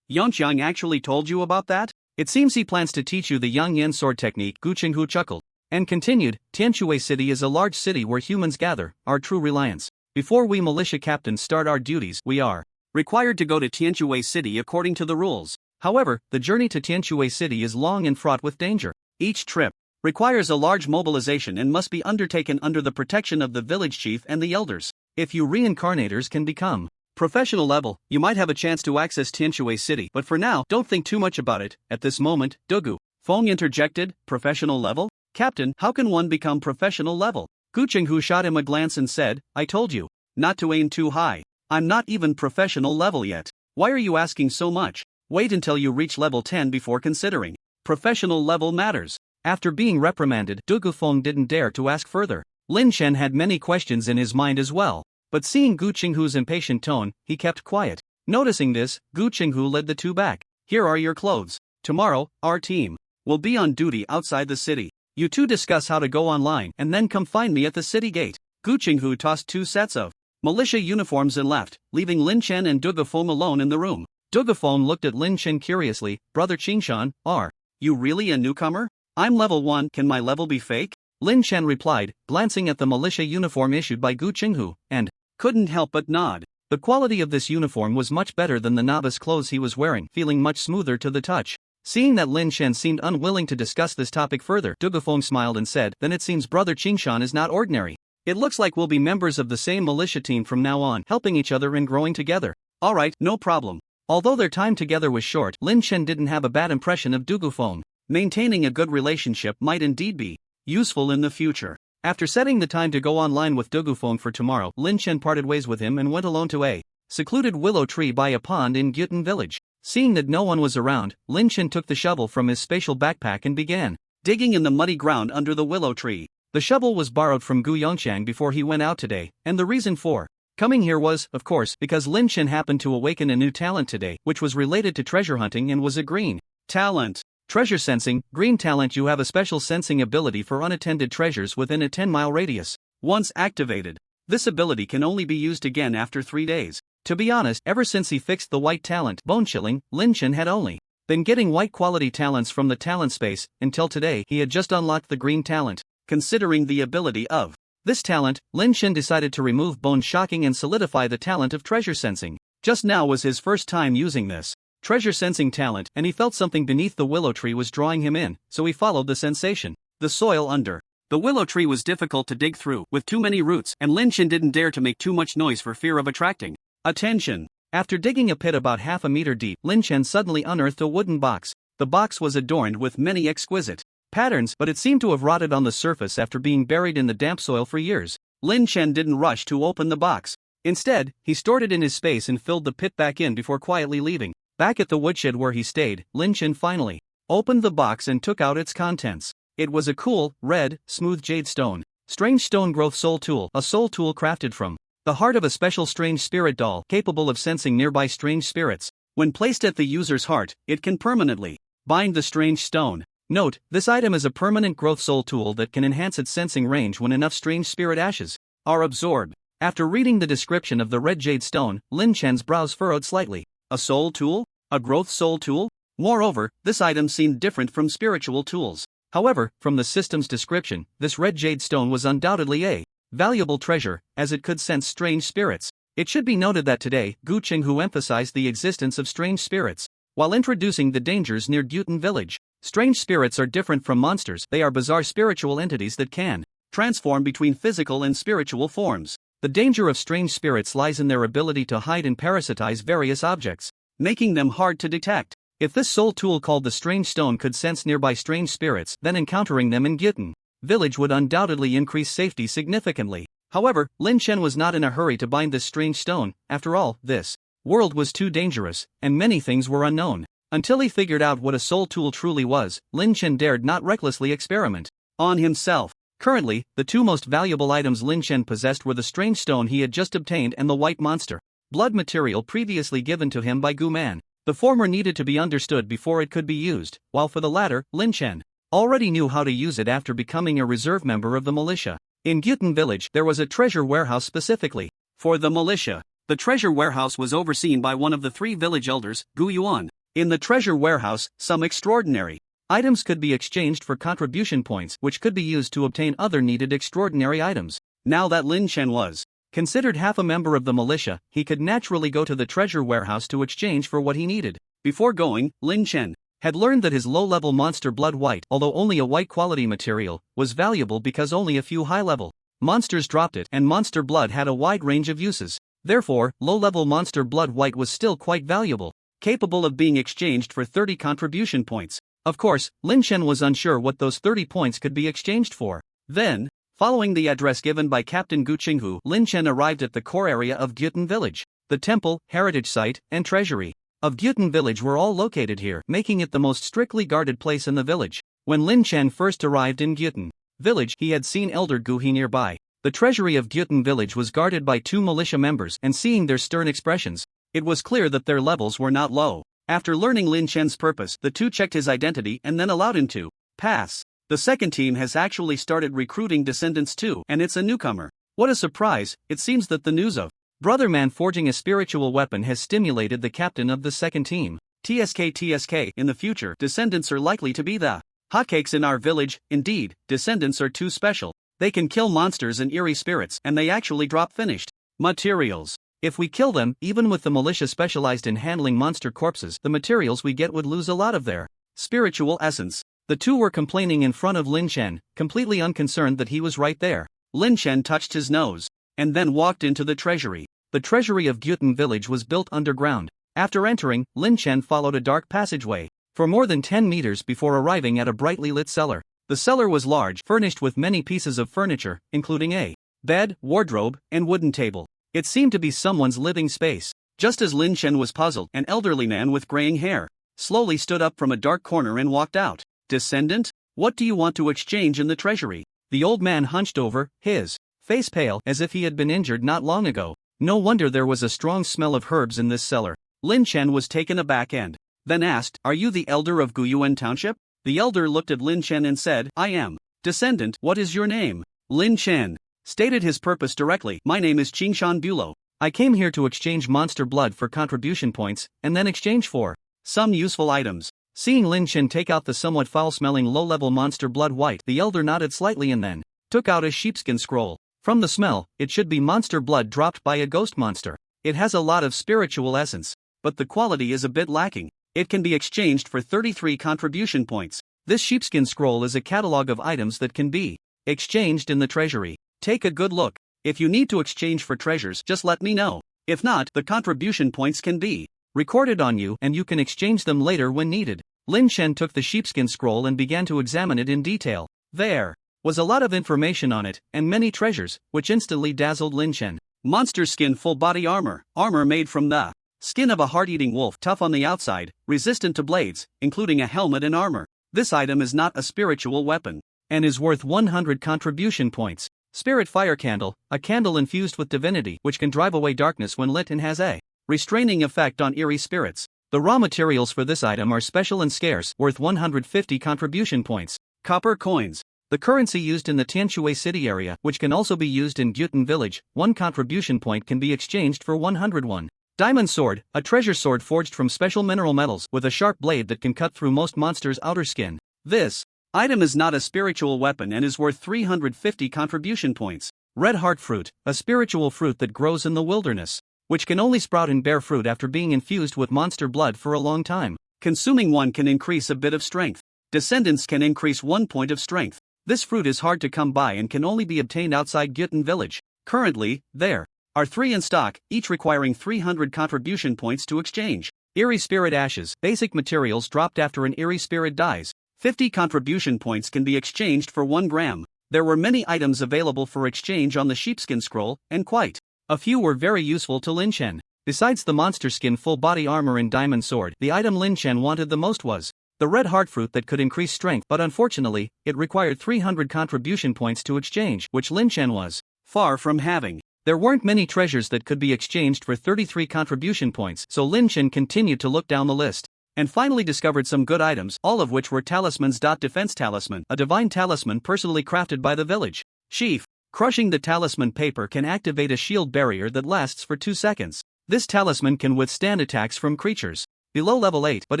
Yongqiang actually told you about that? It seems he plans to teach you the Yang Yan sword technique. Gu Chenghu chuckled and continued, Tianshui City is a large city where humans gather, our true reliance. Before we militia captains start our duties, we are required to go to Tianshui City according to the rules. However, the journey to Tianshui City is long and fraught with danger. Each trip requires a large mobilization and must be undertaken under the protection of the village chief and the elders. If you reincarnators can become professional level, you might have a chance to access Tianshui City, but for now, don't think too much about it. At this moment, Dugu Feng interjected, professional level? Captain, how can one become professional level? Gu Chenghu shot him a glance and said, I told you not to aim too high. I'm not even professional level yet. Why are you asking so much? Wait until you reach level 10 before considering. Professional level matters. After being reprimanded, Dugu Feng didn't dare to ask further. Lin Chen had many questions in his mind as well, but seeing Gu Chenghu's impatient tone, he kept quiet. Noticing this, Gu Chenghu led the two back. Here are your clothes. Tomorrow, our team will be on duty outside the city. You two discuss how to go online and then come find me at the city gate. Gu Chenghu tossed 2 sets of militia uniforms and left, leaving Lin Chen and Dugu Feng alone in the room. Dugu Feng looked at Lin Chen curiously. Brother Qingshan, are you really a newcomer? I'm level 1, can my level be fake? Lin Chen replied, glancing at the militia uniform issued by Gu Chenghu, and couldn't help but nod. The quality of this uniform was much better than the novice clothes he was wearing, feeling much smoother to the touch. Seeing that Lin Chen seemed unwilling to discuss this topic further, Dugu Feng smiled and said, then it seems Brother Qingshan is not ordinary. It looks like we'll be members of the same militia team from now on, helping each other and growing together. Alright, no problem. Although their time together was short, Lin Chen didn't have a bad impression of Dugu Feng. Maintaining a good relationship might indeed be useful in the future. After setting the time to go online with Dugu Feng for tomorrow, Lin Chen parted ways with him and went alone to a secluded willow tree by a pond in Gyutan village. Seeing that no one was around, Lin Chen took the shovel from his spatial backpack and began digging in the muddy ground under the willow tree. The shovel was borrowed from Gu Yongqiang before he went out today, and the reason for coming here was, of course, because Lin Chen happened to awaken a new talent today, which was related to treasure hunting and was a green talent. Treasure sensing, green talent. You have a special sensing ability for unattended treasures within a 10-mile radius. Once activated, this ability can only be used again after 3 days. To be honest, ever since he fixed the white talent, bone chilling, Lin Chen had only been getting white quality talents from the talent space, until today he had just unlocked the green talent. Considering the ability of this talent, Lin Chen decided to remove bone shocking and solidify the talent of treasure sensing. Just now was his first time using this treasure sensing talent, and he felt something beneath the willow tree was drawing him in, so he followed the sensation. The soil under the willow tree was difficult to dig through, with too many roots, and Lin Chen didn't dare to make too much noise for fear of attracting attention. After digging a pit about half a meter deep, Lin Chen suddenly unearthed a wooden box. The box was adorned with many exquisite patterns, but it seemed to have rotted on the surface after being buried in the damp soil for years. Lin Chen didn't rush to open the box. Instead, he stored it in his space and filled the pit back in before quietly leaving. Back at the woodshed where he stayed, Lin Chen finally opened the box and took out its contents. It was a cool, red, smooth jade stone. Strange stone growth soul tool, a soul tool crafted from the heart of a special strange spirit doll capable of sensing nearby strange spirits. When placed at the user's heart, it can permanently bind the strange stone. Note, this item is a permanent growth soul tool that can enhance its sensing range when enough strange spirit ashes are absorbed. After reading the description of the red jade stone, Lin Chen's brows furrowed slightly. A soul tool? A growth soul tool? Moreover, this item seemed different from spiritual tools. However, from the system's description, this red jade stone was undoubtedly a valuable treasure, as it could sense strange spirits. It should be noted that today, Gu Chenghu emphasized the existence of strange spirits while introducing the dangers near Gyutan village. Strange spirits are different from monsters. They are bizarre spiritual entities that can transform between physical and spiritual forms. The danger of strange spirits lies in their ability to hide and parasitize various objects, making them hard to detect. If this soul tool called the Strange Stone could sense nearby strange spirits, then encountering them in Gyutan village would undoubtedly increase safety significantly. However, Lin Chen was not in a hurry to bind this strange stone. After all, this world was too dangerous, and many things were unknown. Until he figured out what a soul tool truly was, Lin Chen dared not recklessly experiment on himself. Currently, the two most valuable items Lin Chen possessed were the strange stone he had just obtained and the white monster blood material previously given to him by Gu Man. The former needed to be understood before it could be used, while for the latter, Lin Chen already knew how to use it after becoming a reserve member of the militia. In Gyutan village, there was a treasure warehouse specifically for the militia. The treasure warehouse was overseen by one of the 3 village elders, Gu Yuan. In the treasure warehouse, some extraordinary items could be exchanged for contribution points, which could be used to obtain other needed extraordinary items. Now that Lin Chen was considered half a member of the militia, he could naturally go to the treasure warehouse to exchange for what he needed. Before going, Lin Chen had learned that his low-level monster blood white, although only a white quality material, was valuable because only a few high-level monsters dropped it, and monster blood had a wide range of uses. Therefore, low-level monster blood white was still quite valuable, capable of being exchanged for 30 contribution points. Of course, Lin Chen was unsure what those 30 points could be exchanged for. Then, following the address given by Captain Gu Qinghu, Lin Chen arrived at the core area of Gyutan village. The temple, heritage site, and treasury of Gyutan village were all located here, making it the most strictly guarded place in the village. When Lin Chen first arrived in Gyutan village, he had seen Elder Gu He nearby. The treasury of Gyutan village was guarded by 2 militia members, and seeing their stern expressions, it was clear that their levels were not low. After learning Lin Chen's purpose, the 2 checked his identity and then allowed him to pass. The second team has actually started recruiting descendants too, and it's a newcomer. What a surprise! It seems that the news of Brother Man forging a spiritual weapon has stimulated the captain of the second team. TSK. In the future, descendants are likely to be the hotcakes in our village. Indeed, descendants are too special. They can kill monsters and eerie spirits, and they actually drop finished materials. If we kill them, even with the militia specialized in handling monster corpses, the materials we get would lose a lot of their spiritual essence. The 2 were complaining in front of Lin Chen, completely unconcerned that he was right there. Lin Chen touched his nose and then walked into the treasury. The treasury of Gyutan village was built underground. After entering, Lin Chen followed a dark passageway for more than 10 meters before arriving at a brightly lit cellar. The cellar was large, furnished with many pieces of furniture, including a bed, wardrobe, and wooden table. It seemed to be someone's living space. Just as Lin Chen was puzzled, an elderly man with graying hair slowly stood up from a dark corner and walked out. Descendant, what do you want to exchange in the treasury? The old man hunched over, his face pale, as if he had been injured not long ago. No wonder there was a strong smell of herbs in this cellar. Lin Chen was taken aback and then asked, "Are you the elder of Guyuan Township?" The elder looked at Lin Chen and said, "I am." "Descendant, what is your name?" Lin Chen stated his purpose directly. "My name is Qingshan Bulo. I came here to exchange monster blood for contribution points, and then exchange for some useful items." Seeing Lin Chen take out the somewhat foul-smelling low-level monster blood white, the elder nodded slightly and then took out a sheepskin scroll. From the smell, it should be monster blood dropped by a ghost monster. It has a lot of spiritual essence, but the quality is a bit lacking. It can be exchanged for 33 contribution points. This sheepskin scroll is a catalog of items that can be exchanged in the treasury. Take a good look. If you need to exchange for treasures, just let me know. If not, the contribution points can be recorded on you and you can exchange them later when needed. Lin Chen took the sheepskin scroll and began to examine it in detail. There was a lot of information on it, and many treasures, which instantly dazzled Lin Chen. Monster skin full body armor. Armor made from the skin of a heart-eating wolf, tough on the outside, resistant to blades, including a helmet and armor. This item is not a spiritual weapon, and is worth 100 contribution points. Spirit fire candle, a candle infused with divinity which can drive away darkness when lit and has a restraining effect on eerie spirits. The raw materials for this item are special and scarce, worth 150 contribution points. Copper coins. The currency used in the Tianshui city area, which can also be used in Gyutan village. 1 contribution point can be exchanged for 101. Diamond sword, a treasure sword forged from special mineral metals with a sharp blade that can cut through most monsters' outer skin. This item is not a spiritual weapon and is worth 350 contribution points. Red heart fruit, a spiritual fruit that grows in the wilderness, which can only sprout and bear fruit after being infused with monster blood for a long time. Consuming one can increase a bit of strength. Descendants can increase 1 point of strength. This fruit is hard to come by and can only be obtained outside Gyutan village. Currently, there are 3 in stock, each requiring 300 contribution points to exchange. Eerie spirit ashes, basic materials dropped after an eerie spirit dies. 50 contribution points can be exchanged for 1 gram. There were many items available for exchange on the sheepskin scroll, and quite a few were very useful to Lin Chen. Besides the monster skin full body armor and diamond sword, the item Lin Chen wanted the most was the red heart fruit that could increase strength, but unfortunately, it required 300 contribution points to exchange, which Lin Chen was far from having. There weren't many treasures that could be exchanged for 33 contribution points, so Lin Chen continued to look down the list, and finally discovered some good items, all of which were talismans. Defense talisman, a divine talisman personally crafted by the village chief. Crushing the talisman paper can activate a shield barrier that lasts for 2 seconds. This talisman can withstand attacks from creatures below level 8 but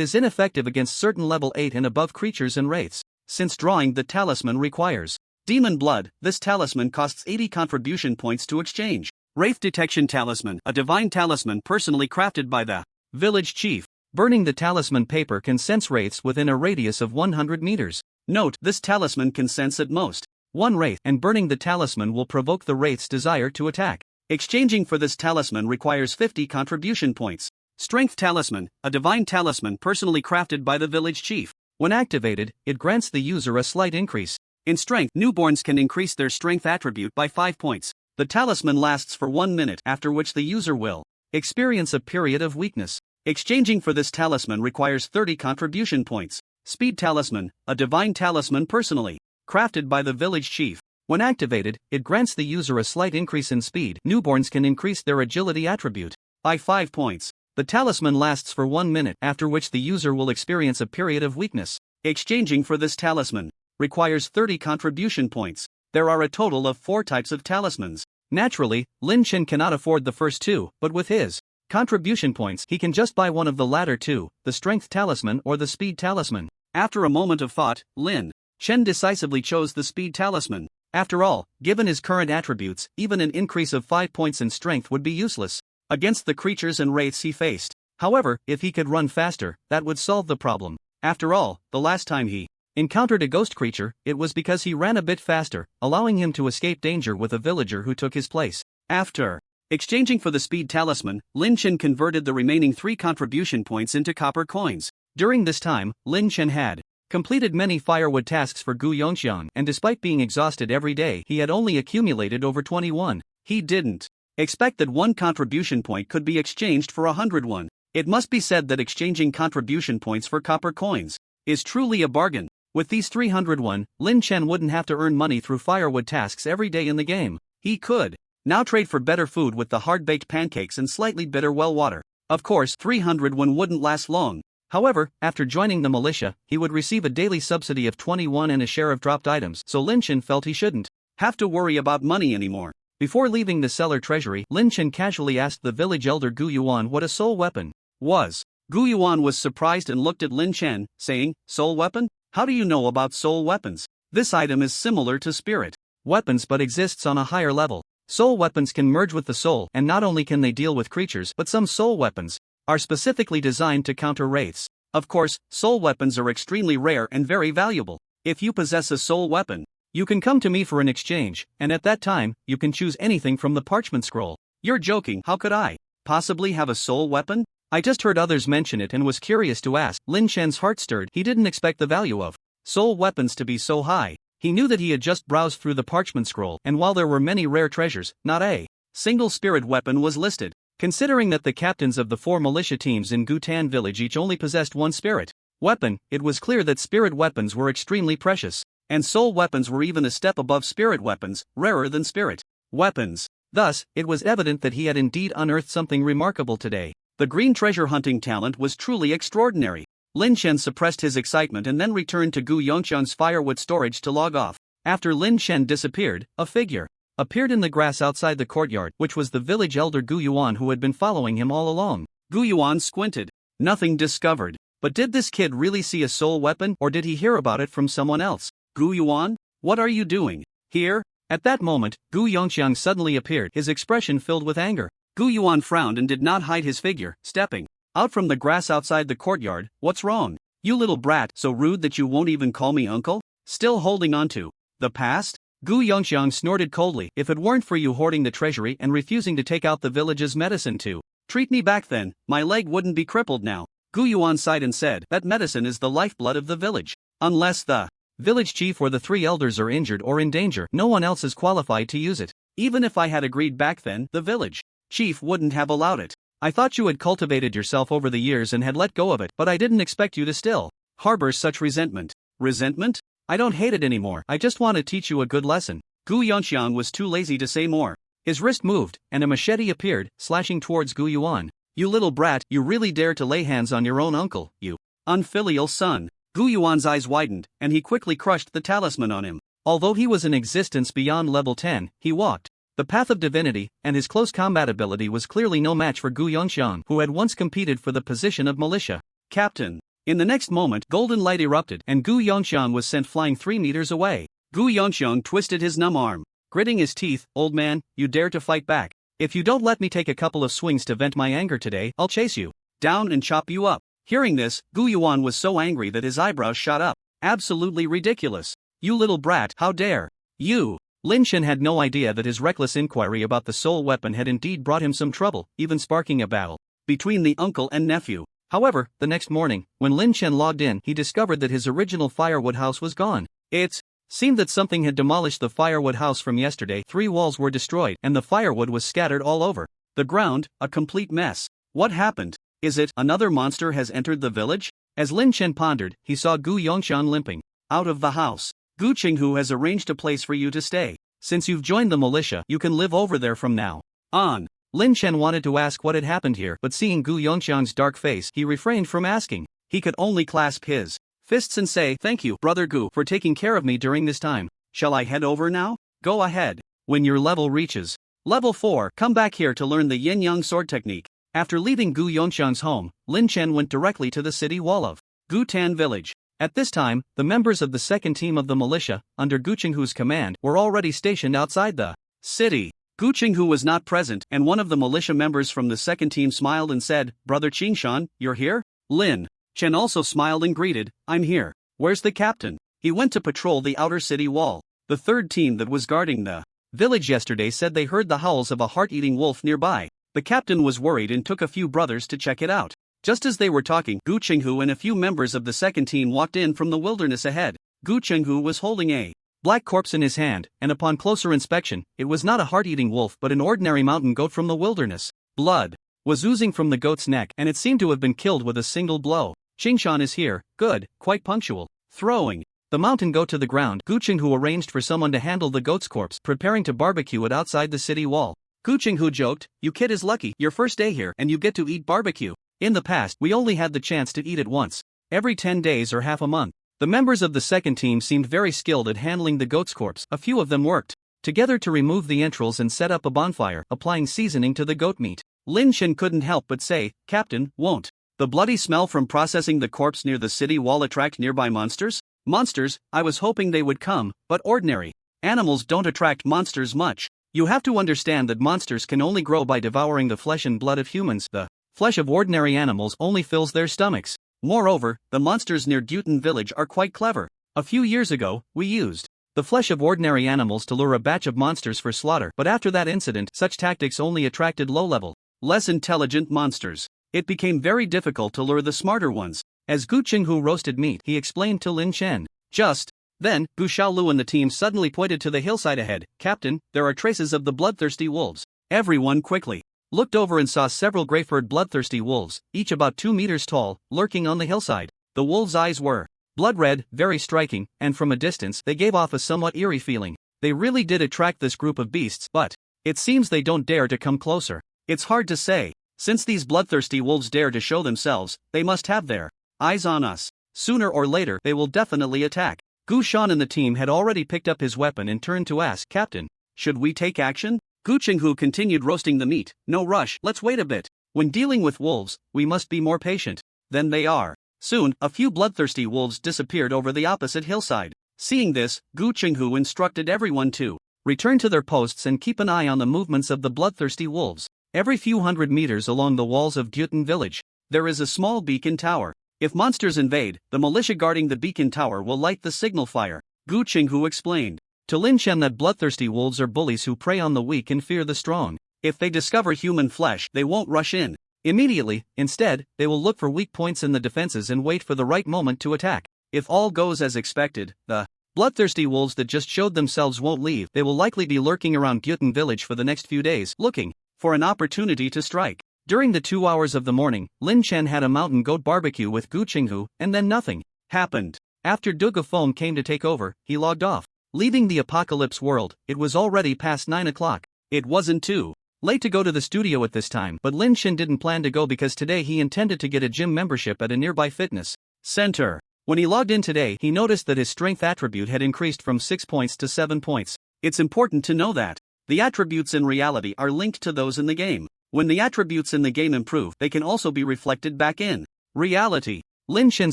is ineffective against certain level 8 and above creatures and wraiths. Since drawing the talisman requires demon blood, this talisman costs 80 contribution points to exchange. Wraith detection talisman, a divine talisman personally crafted by the village chief. Burning the talisman paper can sense wraiths within a radius of 100 meters. Note, this talisman can sense at most 1 wraith, and burning the talisman will provoke the wraith's desire to attack. Exchanging for this talisman requires 50 contribution points. Strength talisman, a divine talisman personally crafted by the village chief. When activated, it grants the user a slight increase in strength. Newborns can increase their strength attribute by 5 points. The talisman lasts for 1 minute, after which the user will experience a period of weakness. Exchanging for this talisman requires 30 contribution points. Speed talisman, a divine talisman personally crafted by the village chief. When activated, it grants the user a slight increase in speed. Newborns can increase their agility attribute by 5 points. The talisman lasts for 1 minute, after which the user will experience a period of weakness. Exchanging for this talisman requires 30 contribution points. There are a total of 4 types of talismans. Naturally, Lin Chen cannot afford the first 2, but with his contribution points, he can just buy one of the latter 2, the strength talisman or the speed talisman. After a moment of thought, Lin Chen decisively chose the speed talisman. After all, given his current attributes, even an increase of 5 points in strength would be useless against the creatures and wraiths he faced. However, if he could run faster, that would solve the problem. After all, the last time he encountered a ghost creature, it was because he ran a bit faster, allowing him to escape danger with a villager who took his place. After exchanging for the speed talisman, Lin Chen converted the remaining 3 contribution points into copper coins. During this time, Lin Chen had completed many firewood tasks for Gu Yongxiang, and despite being exhausted every day, he had only accumulated over 21. He didn't expect that 1 contribution point could be exchanged for 101. It must be said that exchanging contribution points for copper coins is truly a bargain. With these 301, Lin Chen wouldn't have to earn money through firewood tasks every day in the game. He could now trade for better food with the hard-baked pancakes and slightly bitter well water. Of course, 301 wouldn't last long. However, after joining the militia, he would receive a daily subsidy of 21 and a share of dropped items, so Lin Chen felt he shouldn't have to worry about money anymore. Before leaving the cellar treasury, Lin Chen casually asked the village elder Gu Yuan what a soul weapon was. Gu Yuan was surprised and looked at Lin Chen, saying, "Soul weapon? How do you know about soul weapons? This item is similar to spirit weapons but exists on a higher level. Soul weapons can merge with the soul, and not only can they deal with creatures, but some soul weapons are specifically designed to counter wraiths. Of course, soul weapons are extremely rare and very valuable. If you possess a soul weapon, you can come to me for an exchange, and at that time, you can choose anything from the parchment scroll." "You're joking, how could I possibly have a soul weapon? I just heard others mention it and was curious to ask." Lin Chen's heart stirred. He didn't expect the value of soul weapons to be so high. He knew that he had just browsed through the parchment scroll, and while there were many rare treasures, not a single spirit weapon was listed. Considering that the captains of the 4 militia teams in Gutan village each only possessed 1 spirit weapon, it was clear that spirit weapons were extremely precious, and soul weapons were even a step above spirit weapons, rarer than spirit weapons. Thus, it was evident that he had indeed unearthed something remarkable today. The green treasure hunting talent was truly extraordinary. Lin Chen suppressed his excitement and then returned to Gu Yongxiang's firewood storage to log off. After Lin Chen disappeared, a figure appeared in the grass outside the courtyard, which was the village elder Gu Yuan who had been following him all along. Gu Yuan squinted. Nothing discovered. But did this kid really see a soul weapon, or did he hear about it from someone else? "Gu Yuan, what are you doing here?" At that moment, Gu Yongxiang suddenly appeared, his expression filled with anger. Gu Yuan frowned and did not hide his figure, stepping out from the grass outside the courtyard. "What's wrong? You little brat, so rude that you won't even call me uncle? Still holding on to the past?" Gu Yongxiang snorted coldly. "If it weren't for you hoarding the treasury and refusing to take out the village's medicine to treat me back then, my leg wouldn't be crippled now." Gu Yuan sighed and said, "That medicine is the lifeblood of the village. Unless the village chief or the 3 elders are injured or in danger, no one else is qualified to use it. Even if I had agreed back then, the village chief wouldn't have allowed it. I thought you had cultivated yourself over the years and had let go of it, but I didn't expect you to still harbor such resentment? Resentment? I don't hate it anymore. I just want to teach you a good lesson. Gu Yongxiang was too lazy to say more. His wrist moved, and a machete appeared, slashing towards Gu Yuan. You little brat, you really dare to lay hands on your own uncle, you unfilial son. Gu Yuan's eyes widened, and he quickly crushed the talisman on him. Although he was in existence beyond level 10, he walked the path of divinity, and his close combat ability was clearly no match for Gu Yongxiang, who had once competed for the position of militia captain. In the next moment, golden light erupted, and Gu Yongxiang was sent flying 3 meters away. Gu Yongxiang twisted his numb arm. Gritting his teeth, old man, you dare to fight back. If you don't let me take a couple of swings to vent my anger today, I'll chase you down and chop you up. Hearing this, Gu Yuan was so angry that his eyebrows shot up. Absolutely ridiculous. You little brat, how dare you? Lin Chen had no idea that his reckless inquiry about the soul weapon had indeed brought him some trouble, even sparking a battle between the uncle and nephew. However, the next morning, when Lin Chen logged in, he discovered that his original firewood house was gone. It seemed that something had demolished the firewood house from yesterday. 3 walls were destroyed, and the firewood was scattered all over the ground, a complete mess. What happened? Is it another monster has entered the village? As Lin Chen pondered, he saw Gu Yongxiang limping out of the house. Gu Qinghu has arranged a place for you to stay. Since you've joined the militia, you can live over there from now on. Lin Chen wanted to ask what had happened here, but seeing Gu Yongxiang's dark face, he refrained from asking. He could only clasp his fists and say, "Thank you, Brother Gu, for taking care of me during this time. Shall I head over now?" "Go ahead. When your level reaches level 4, come back here to learn the yin-yang sword technique." After leaving Gu Yongxiang's home, Lin Chen went directly to the city wall of Gutan village. At this time, the members of the second team of the militia, under Gu Qinghu's command, were already stationed outside the city. Gu Qinghu was not present, and one of the militia members from the second team smiled and said, "Brother Qingshan, you're here?" Lin Chen also smiled and greeted, "I'm here. Where's the captain?" He went to patrol the outer city wall. The third team that was guarding the village yesterday said they heard the howls of a heart-eating wolf nearby. The captain was worried and took a few brothers to check it out. Just as they were talking, Gu Qinghu and a few members of the second team walked in from the wilderness ahead. Gu Qinghu was holding a black corpse in his hand, and upon closer inspection, it was not a heart-eating wolf but an ordinary mountain goat from the wilderness. Blood was oozing from the goat's neck, and it seemed to have been killed with a single blow. "Qingshan is here, good, quite punctual." Throwing the mountain goat to the ground, Gu Qinghu arranged for someone to handle the goat's corpse, preparing to barbecue it outside the city wall. Gu Qinghu joked, "You kid is lucky, your first day here, and you get to eat barbecue. In the past, we only had the chance to eat it once every 10 days or half a month." The members of the second team seemed very skilled at handling the goat's corpse. A few of them worked together to remove the entrails and set up a bonfire, applying seasoning to the goat meat. Lin Chen couldn't help but say, "Captain, won't the bloody smell from processing the corpse near the city wall attract nearby monsters?" "Monsters? I was hoping they would come, but ordinary animals don't attract monsters much. You have to understand that monsters can only grow by devouring the flesh and blood of humans. The flesh of ordinary animals only fills their stomachs. Moreover, the monsters near Dutan village are quite clever. A few years ago, we used the flesh of ordinary animals to lure a batch of monsters for slaughter, but after that incident, such tactics only attracted low-level, less intelligent monsters. It became very difficult to lure the smarter ones." As Gu Qinghu roasted meat, he explained to Lin Chen. Just then, Gu Xiaolu and the team suddenly pointed to the hillside ahead. "Captain, there are traces of the bloodthirsty wolves." Everyone quickly looked over and saw several gray-furred bloodthirsty wolves, each about 2 meters tall, lurking on the hillside. The wolves' eyes were blood red, very striking, and from a distance, they gave off a somewhat eerie feeling. They really did attract this group of beasts, but it seems they don't dare to come closer. It's hard to say. Since these bloodthirsty wolves dare to show themselves, they must have their eyes on us. Sooner or later, they will definitely attack. Gu Shan and the team had already picked up his weapon and turned to ask, "Captain, should we take action?" Gu Qinghu continued roasting the meat. "No rush, let's wait a bit. When dealing with wolves, we must be more patient than they are." Soon, a few bloodthirsty wolves disappeared over the opposite hillside. Seeing this, Gu Qinghu instructed everyone to return to their posts and keep an eye on the movements of the bloodthirsty wolves. Every few hundred meters along the walls of Dutan village, there is a small beacon tower. If monsters invade, the militia guarding the beacon tower will light the signal fire. Gu Qinghu explained to Lin Chen that bloodthirsty wolves are bullies who prey on the weak and fear the strong. If they discover human flesh, they won't rush in immediately. Instead, they will look for weak points in the defenses and wait for the right moment to attack. If all goes as expected, the bloodthirsty wolves that just showed themselves won't leave. They will likely be lurking around Dutan village for the next few days, looking for an opportunity to strike. During the 2 hours of the morning, Lin Chen had a mountain goat barbecue with Gu Qinghu, and then nothing. happened. After Doug of Foam came to take over, he logged off. Leaving the apocalypse world, it was already past 9 o'clock. It wasn't too late to go to the studio at this time, but Lin Shin didn't plan to go because today he intended to get a gym membership at a nearby fitness center. When he logged in today, he noticed that his strength attribute had increased from 6 points to 7 points. It's important to know that the attributes in reality are linked to those in the game. When the attributes in the game improve, they can also be reflected back in reality. Lin Shin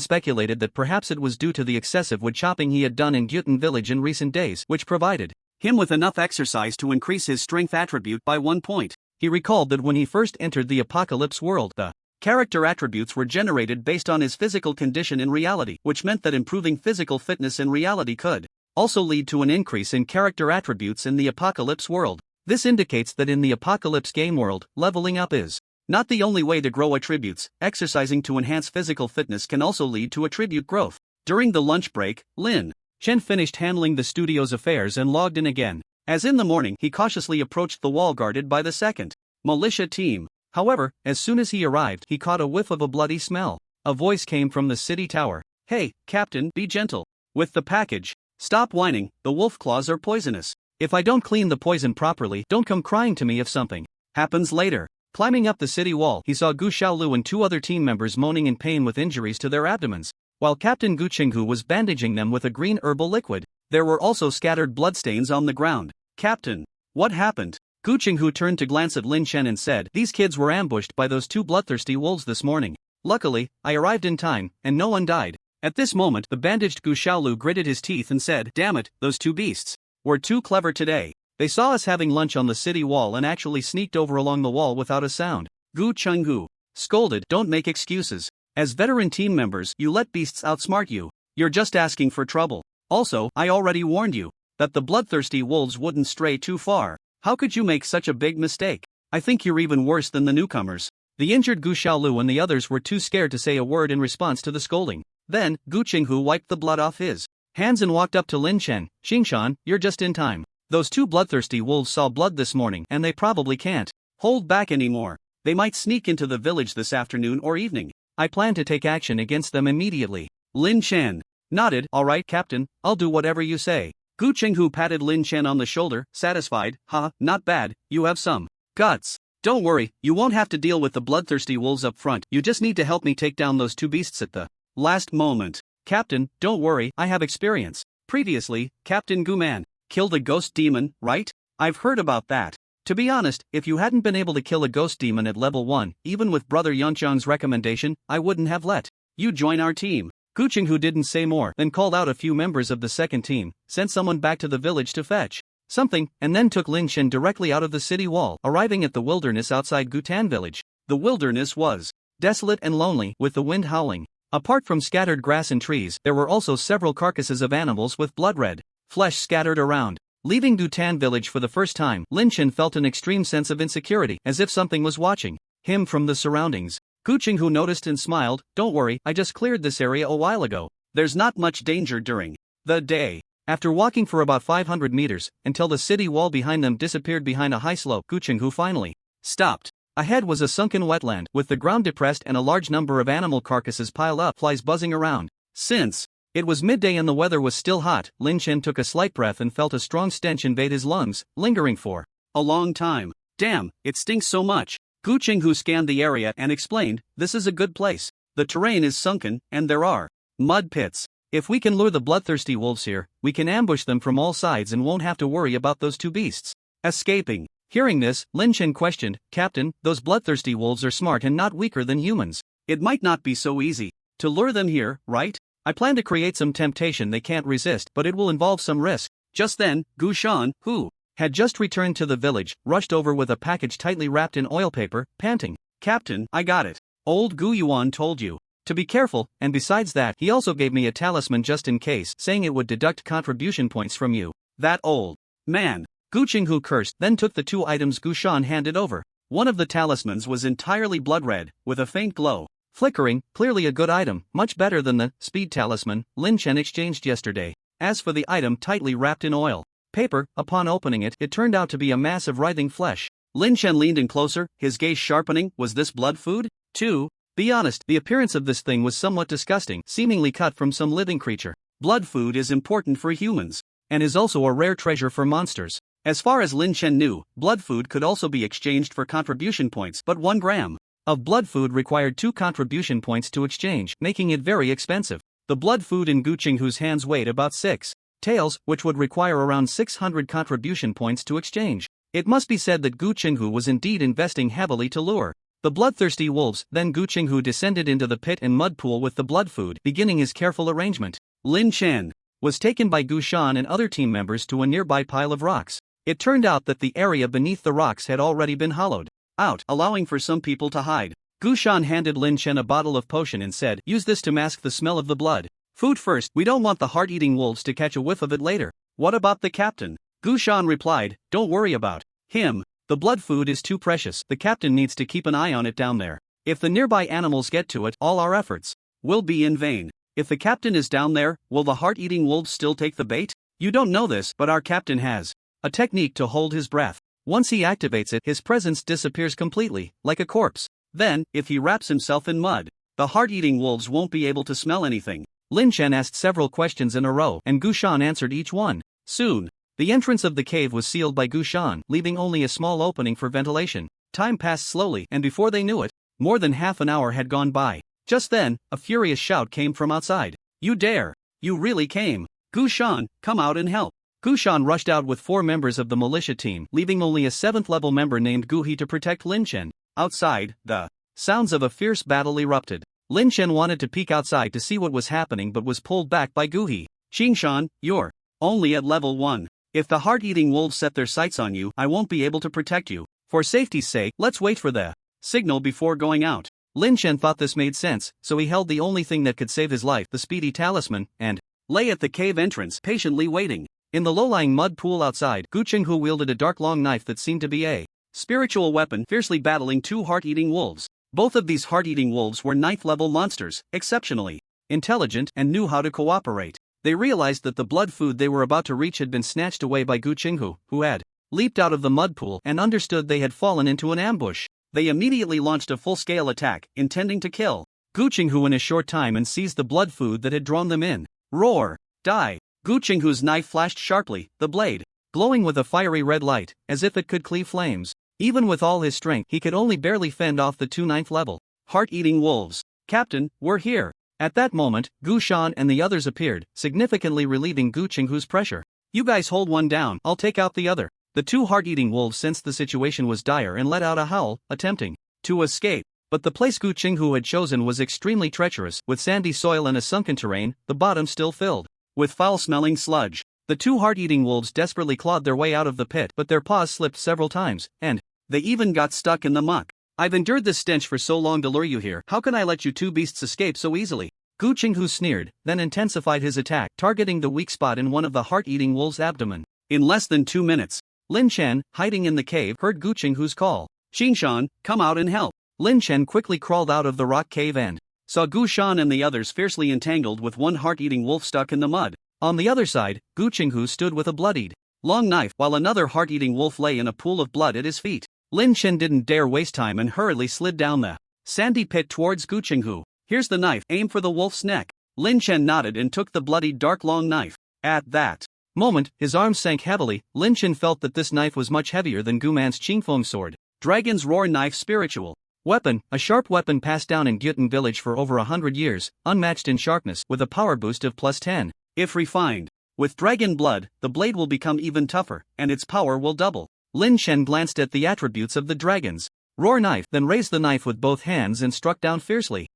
speculated that perhaps it was due to the excessive wood chopping he had done in Gyutan village in recent days, which provided him with enough exercise to increase his strength attribute by 1 point. He recalled that when he first entered the apocalypse world, the character attributes were generated based on his physical condition in reality, which meant that improving physical fitness in reality could also lead to an increase in character attributes in the apocalypse world. This indicates that in the apocalypse game world, leveling up is not the only way to grow attributes. Exercising to enhance physical fitness can also lead to attribute growth. During the lunch break, Lin Shen finished handling the studio's affairs and logged in again. As in the morning, he cautiously approached the wall guarded by the 2nd militia team. However, as soon as he arrived, he caught a whiff of a bloody smell. A voice came from the city tower. "Hey, Captain, be gentle with the package. Stop whining, the wolf claws are poisonous. If I don't clean the poison properly, don't come crying to me if something happens later." Climbing up the city wall, he saw Gu Xiaolu and 2 other team members moaning in pain with injuries to their abdomens, while Captain Gu Qinghu was bandaging them with a green herbal liquid. There were also scattered bloodstains on the ground. "Captain, what happened?" Gu Qinghu turned to glance at Lin Shen and said, "These kids were ambushed by those 2 bloodthirsty wolves this morning. Luckily, I arrived in time, and no one died." At this moment, the bandaged Gu Xiaolu gritted his teeth and said, "Damn it, those 2 beasts were too clever today. They saw us having lunch on the city wall and actually sneaked over along the wall without a sound." Gu Chenghu scolded, "Don't make excuses. As veteran team members, you let beasts outsmart you. You're just asking for trouble. Also, I already warned you that the bloodthirsty wolves wouldn't stray too far. How could you make such a big mistake? I think you're even worse than the newcomers." The injured Gu Xiaolu and the others were too scared to say a word in response to the scolding. Then, Gu Qinghu wiped the blood off his hands and walked up to Lin Shen. "Xingshan, you're just in time. Those 2 bloodthirsty wolves saw blood this morning and they probably can't hold back anymore. They might sneak into the village this afternoon or evening. I plan to take action against them immediately." Lin Shen nodded. "All right, Captain, I'll do whatever you say." Gu Qinghu patted Lin Shen on the shoulder, satisfied. Not bad, you have some guts. Don't worry, you won't have to deal with the bloodthirsty wolves up front. You just need to help me take down those 2 beasts at the last moment." "Captain, don't worry, I have experience. Previously, Captain Guman killed a ghost demon, right? I've heard about that. To be honest, if you hadn't been able to kill a ghost demon at level 1, even with Brother Yunchang's recommendation, I wouldn't have let you join our team." Gu Qinghu didn't say more, then called out a few members of the 2nd team, sent someone back to the village to fetch something, and then took Lin Shen directly out of the city wall, arriving at the wilderness outside Gutan village. The wilderness was desolate and lonely, with the wind howling. Apart from scattered grass and trees, there were also several carcasses of animals with blood-red flesh scattered around. Leaving Gutan village for the first time, Lin Shen felt an extreme sense of insecurity, as if something was watching him from the surroundings. Gu Qinghu noticed and smiled. "Don't worry, I just cleared this area a while ago. There's not much danger during the day." After walking for about 500 meters, until the city wall behind them disappeared behind a high slope, Gu Qinghu finally stopped. Ahead was a sunken wetland, with the ground depressed and a large number of animal carcasses piled up, flies buzzing around. Since it was midday and the weather was still hot, Lin Shen took a slight breath and felt a strong stench invade his lungs, lingering for a long time. "Damn, it stinks so much." Gu Qinghu scanned the area and explained, "This is a good place. The terrain is sunken, and there are mud pits. If we can lure the bloodthirsty wolves here, we can ambush them from all sides and won't have to worry about those 2 beasts escaping." Hearing this, Lin Shen questioned, "Captain, those bloodthirsty wolves are smart and not weaker than humans. It might not be so easy to lure them here, right? I plan to create some temptation they can't resist, but it will involve some risk." Just then, Gu Shan, who had just returned to the village, rushed over with a package tightly wrapped in oil paper, panting, "Captain, I got it. Old Gu Yuan told you to be careful, and besides that, he also gave me a talisman just in case, saying it would deduct contribution points from you." "That old man." Gu Qinghu cursed, then took the 2 items Gu Shan handed over. One of the talismans was entirely blood red, with a faint glow flickering, clearly a good item, much better than the speed talisman Lin Shen exchanged yesterday. As for the item tightly wrapped in oil paper, upon opening it, it turned out to be a mass of writhing flesh. Lin Shen leaned in closer, his gaze sharpening. Was this blood food? 2. Be honest, the appearance of this thing was somewhat disgusting, seemingly cut from some living creature. Blood food is important for humans, and is also a rare treasure for monsters. As far as Lin Chen knew, blood food could also be exchanged for contribution points, but 1 gram of blood food required 2 contribution points to exchange, making it very expensive. The blood food in Gu Qinghu's hands weighed about 6 taels, which would require around 600 contribution points to exchange. It must be said that Gu Qinghu was indeed investing heavily to lure the bloodthirsty wolves. Then Gu Qinghu descended into the pit and mud pool with the blood food, beginning his careful arrangement. Lin Chen was taken by Gu Shan and other team members to a nearby pile of rocks. It turned out that the area beneath the rocks had already been hollowed out, allowing for some people to hide. Gu Shan handed Lin Chen a bottle of potion and said, "Use this to mask the smell of the blood. Food first, we don't want the heart-eating wolves to catch a whiff of it later." "What about the captain?" Gu Shan replied, "Don't worry about him. The blood food is too precious. The captain needs to keep an eye on it down there. If the nearby animals get to it, all our efforts will be in vain. If the captain is down there, will the heart-eating wolves still take the bait? You don't know this, but our captain has a technique to hold his breath. Once he activates it, his presence disappears completely, like a corpse. Then, if he wraps himself in mud, the heart-eating wolves won't be able to smell anything." Lin Chen asked several questions in a row, and Gu Shan answered each one. Soon, the entrance of the cave was sealed by Gu Shan, leaving only a small opening for ventilation. Time passed slowly, and before they knew it, more than half an hour had gone by. Just then, a furious shout came from outside. "You dare! You really came! Gu Shan, come out and help!" Gu Shan rushed out with 4 members of the militia team, leaving only a 7th-level member named Gu He to protect Lin Chen. Outside, the sounds of a fierce battle erupted. Lin Chen wanted to peek outside to see what was happening but was pulled back by Gu He. "Qingshan, you're only at level 1. If the heart-eating wolves set their sights on you, I won't be able to protect you. For safety's sake, let's wait for the signal before going out." Lin Chen thought this made sense, so he held the only thing that could save his life, the speedy talisman, and lay at the cave entrance, patiently waiting. In the low-lying mud pool outside, Gu Qinghu wielded a dark long knife that seemed to be a spiritual weapon, fiercely battling 2 heart-eating wolves. Both of these heart-eating wolves were 9th-level monsters, exceptionally intelligent and knew how to cooperate. They realized that the blood food they were about to reach had been snatched away by Gu Qinghu, who had leaped out of the mud pool, and understood they had fallen into an ambush. They immediately launched a full-scale attack, intending to kill Gu Qinghu in a short time and seize the blood food that had drawn them in. Roar! Die! Gu Qinghu's knife flashed sharply, the blade glowing with a fiery red light, as if it could cleave flames. Even with all his strength, he could only barely fend off the 2 9th-level heart-eating wolves. "Captain, we're here." At that moment, Gu Shan and the others appeared, significantly relieving Gu Qinghu's pressure. "You guys hold one down, I'll take out the other." The 2 heart-eating wolves sensed the situation was dire and let out a howl, attempting to escape. But the place Gu Qinghu had chosen was extremely treacherous, with sandy soil and a sunken terrain, the bottom still filled with foul-smelling sludge. The 2 heart-eating wolves desperately clawed their way out of the pit, but their paws slipped several times, and they even got stuck in the muck. "I've endured this stench for so long to lure you here. How can I let you 2 beasts escape so easily?" Gu Qinghu sneered, then intensified his attack, targeting the weak spot in one of the heart-eating wolves' abdomen. In less than 2 minutes, Lin Chen, hiding in the cave, heard Gu Qinghu's call. "Qingshan, come out and help." Lin Chen quickly crawled out of the rock cave and saw Gu Shan and the others fiercely entangled with one heart-eating wolf stuck in the mud. On the other side, Gu Qinghu stood with a bloodied long knife, while another heart-eating wolf lay in a pool of blood at his feet. Lin Chen didn't dare waste time and hurriedly slid down the sandy pit towards Gu Qinghu. "Here's the knife, aim for the wolf's neck." Lin Chen nodded and took the bloodied dark long knife. At that moment, his arms sank heavily. Lin Chen felt that this knife was much heavier than Gu Man's Qingfeng sword. Dragon's Roar Knife Spiritual Weapon, a sharp weapon passed down in Gyutan village for over 100 years, unmatched in sharpness, with a power boost of +10. If refined with dragon blood, the blade will become even tougher, and its power will double. Lin Chen glanced at the attributes of the dragon's roar knife, then raised the knife with both hands and struck down fiercely.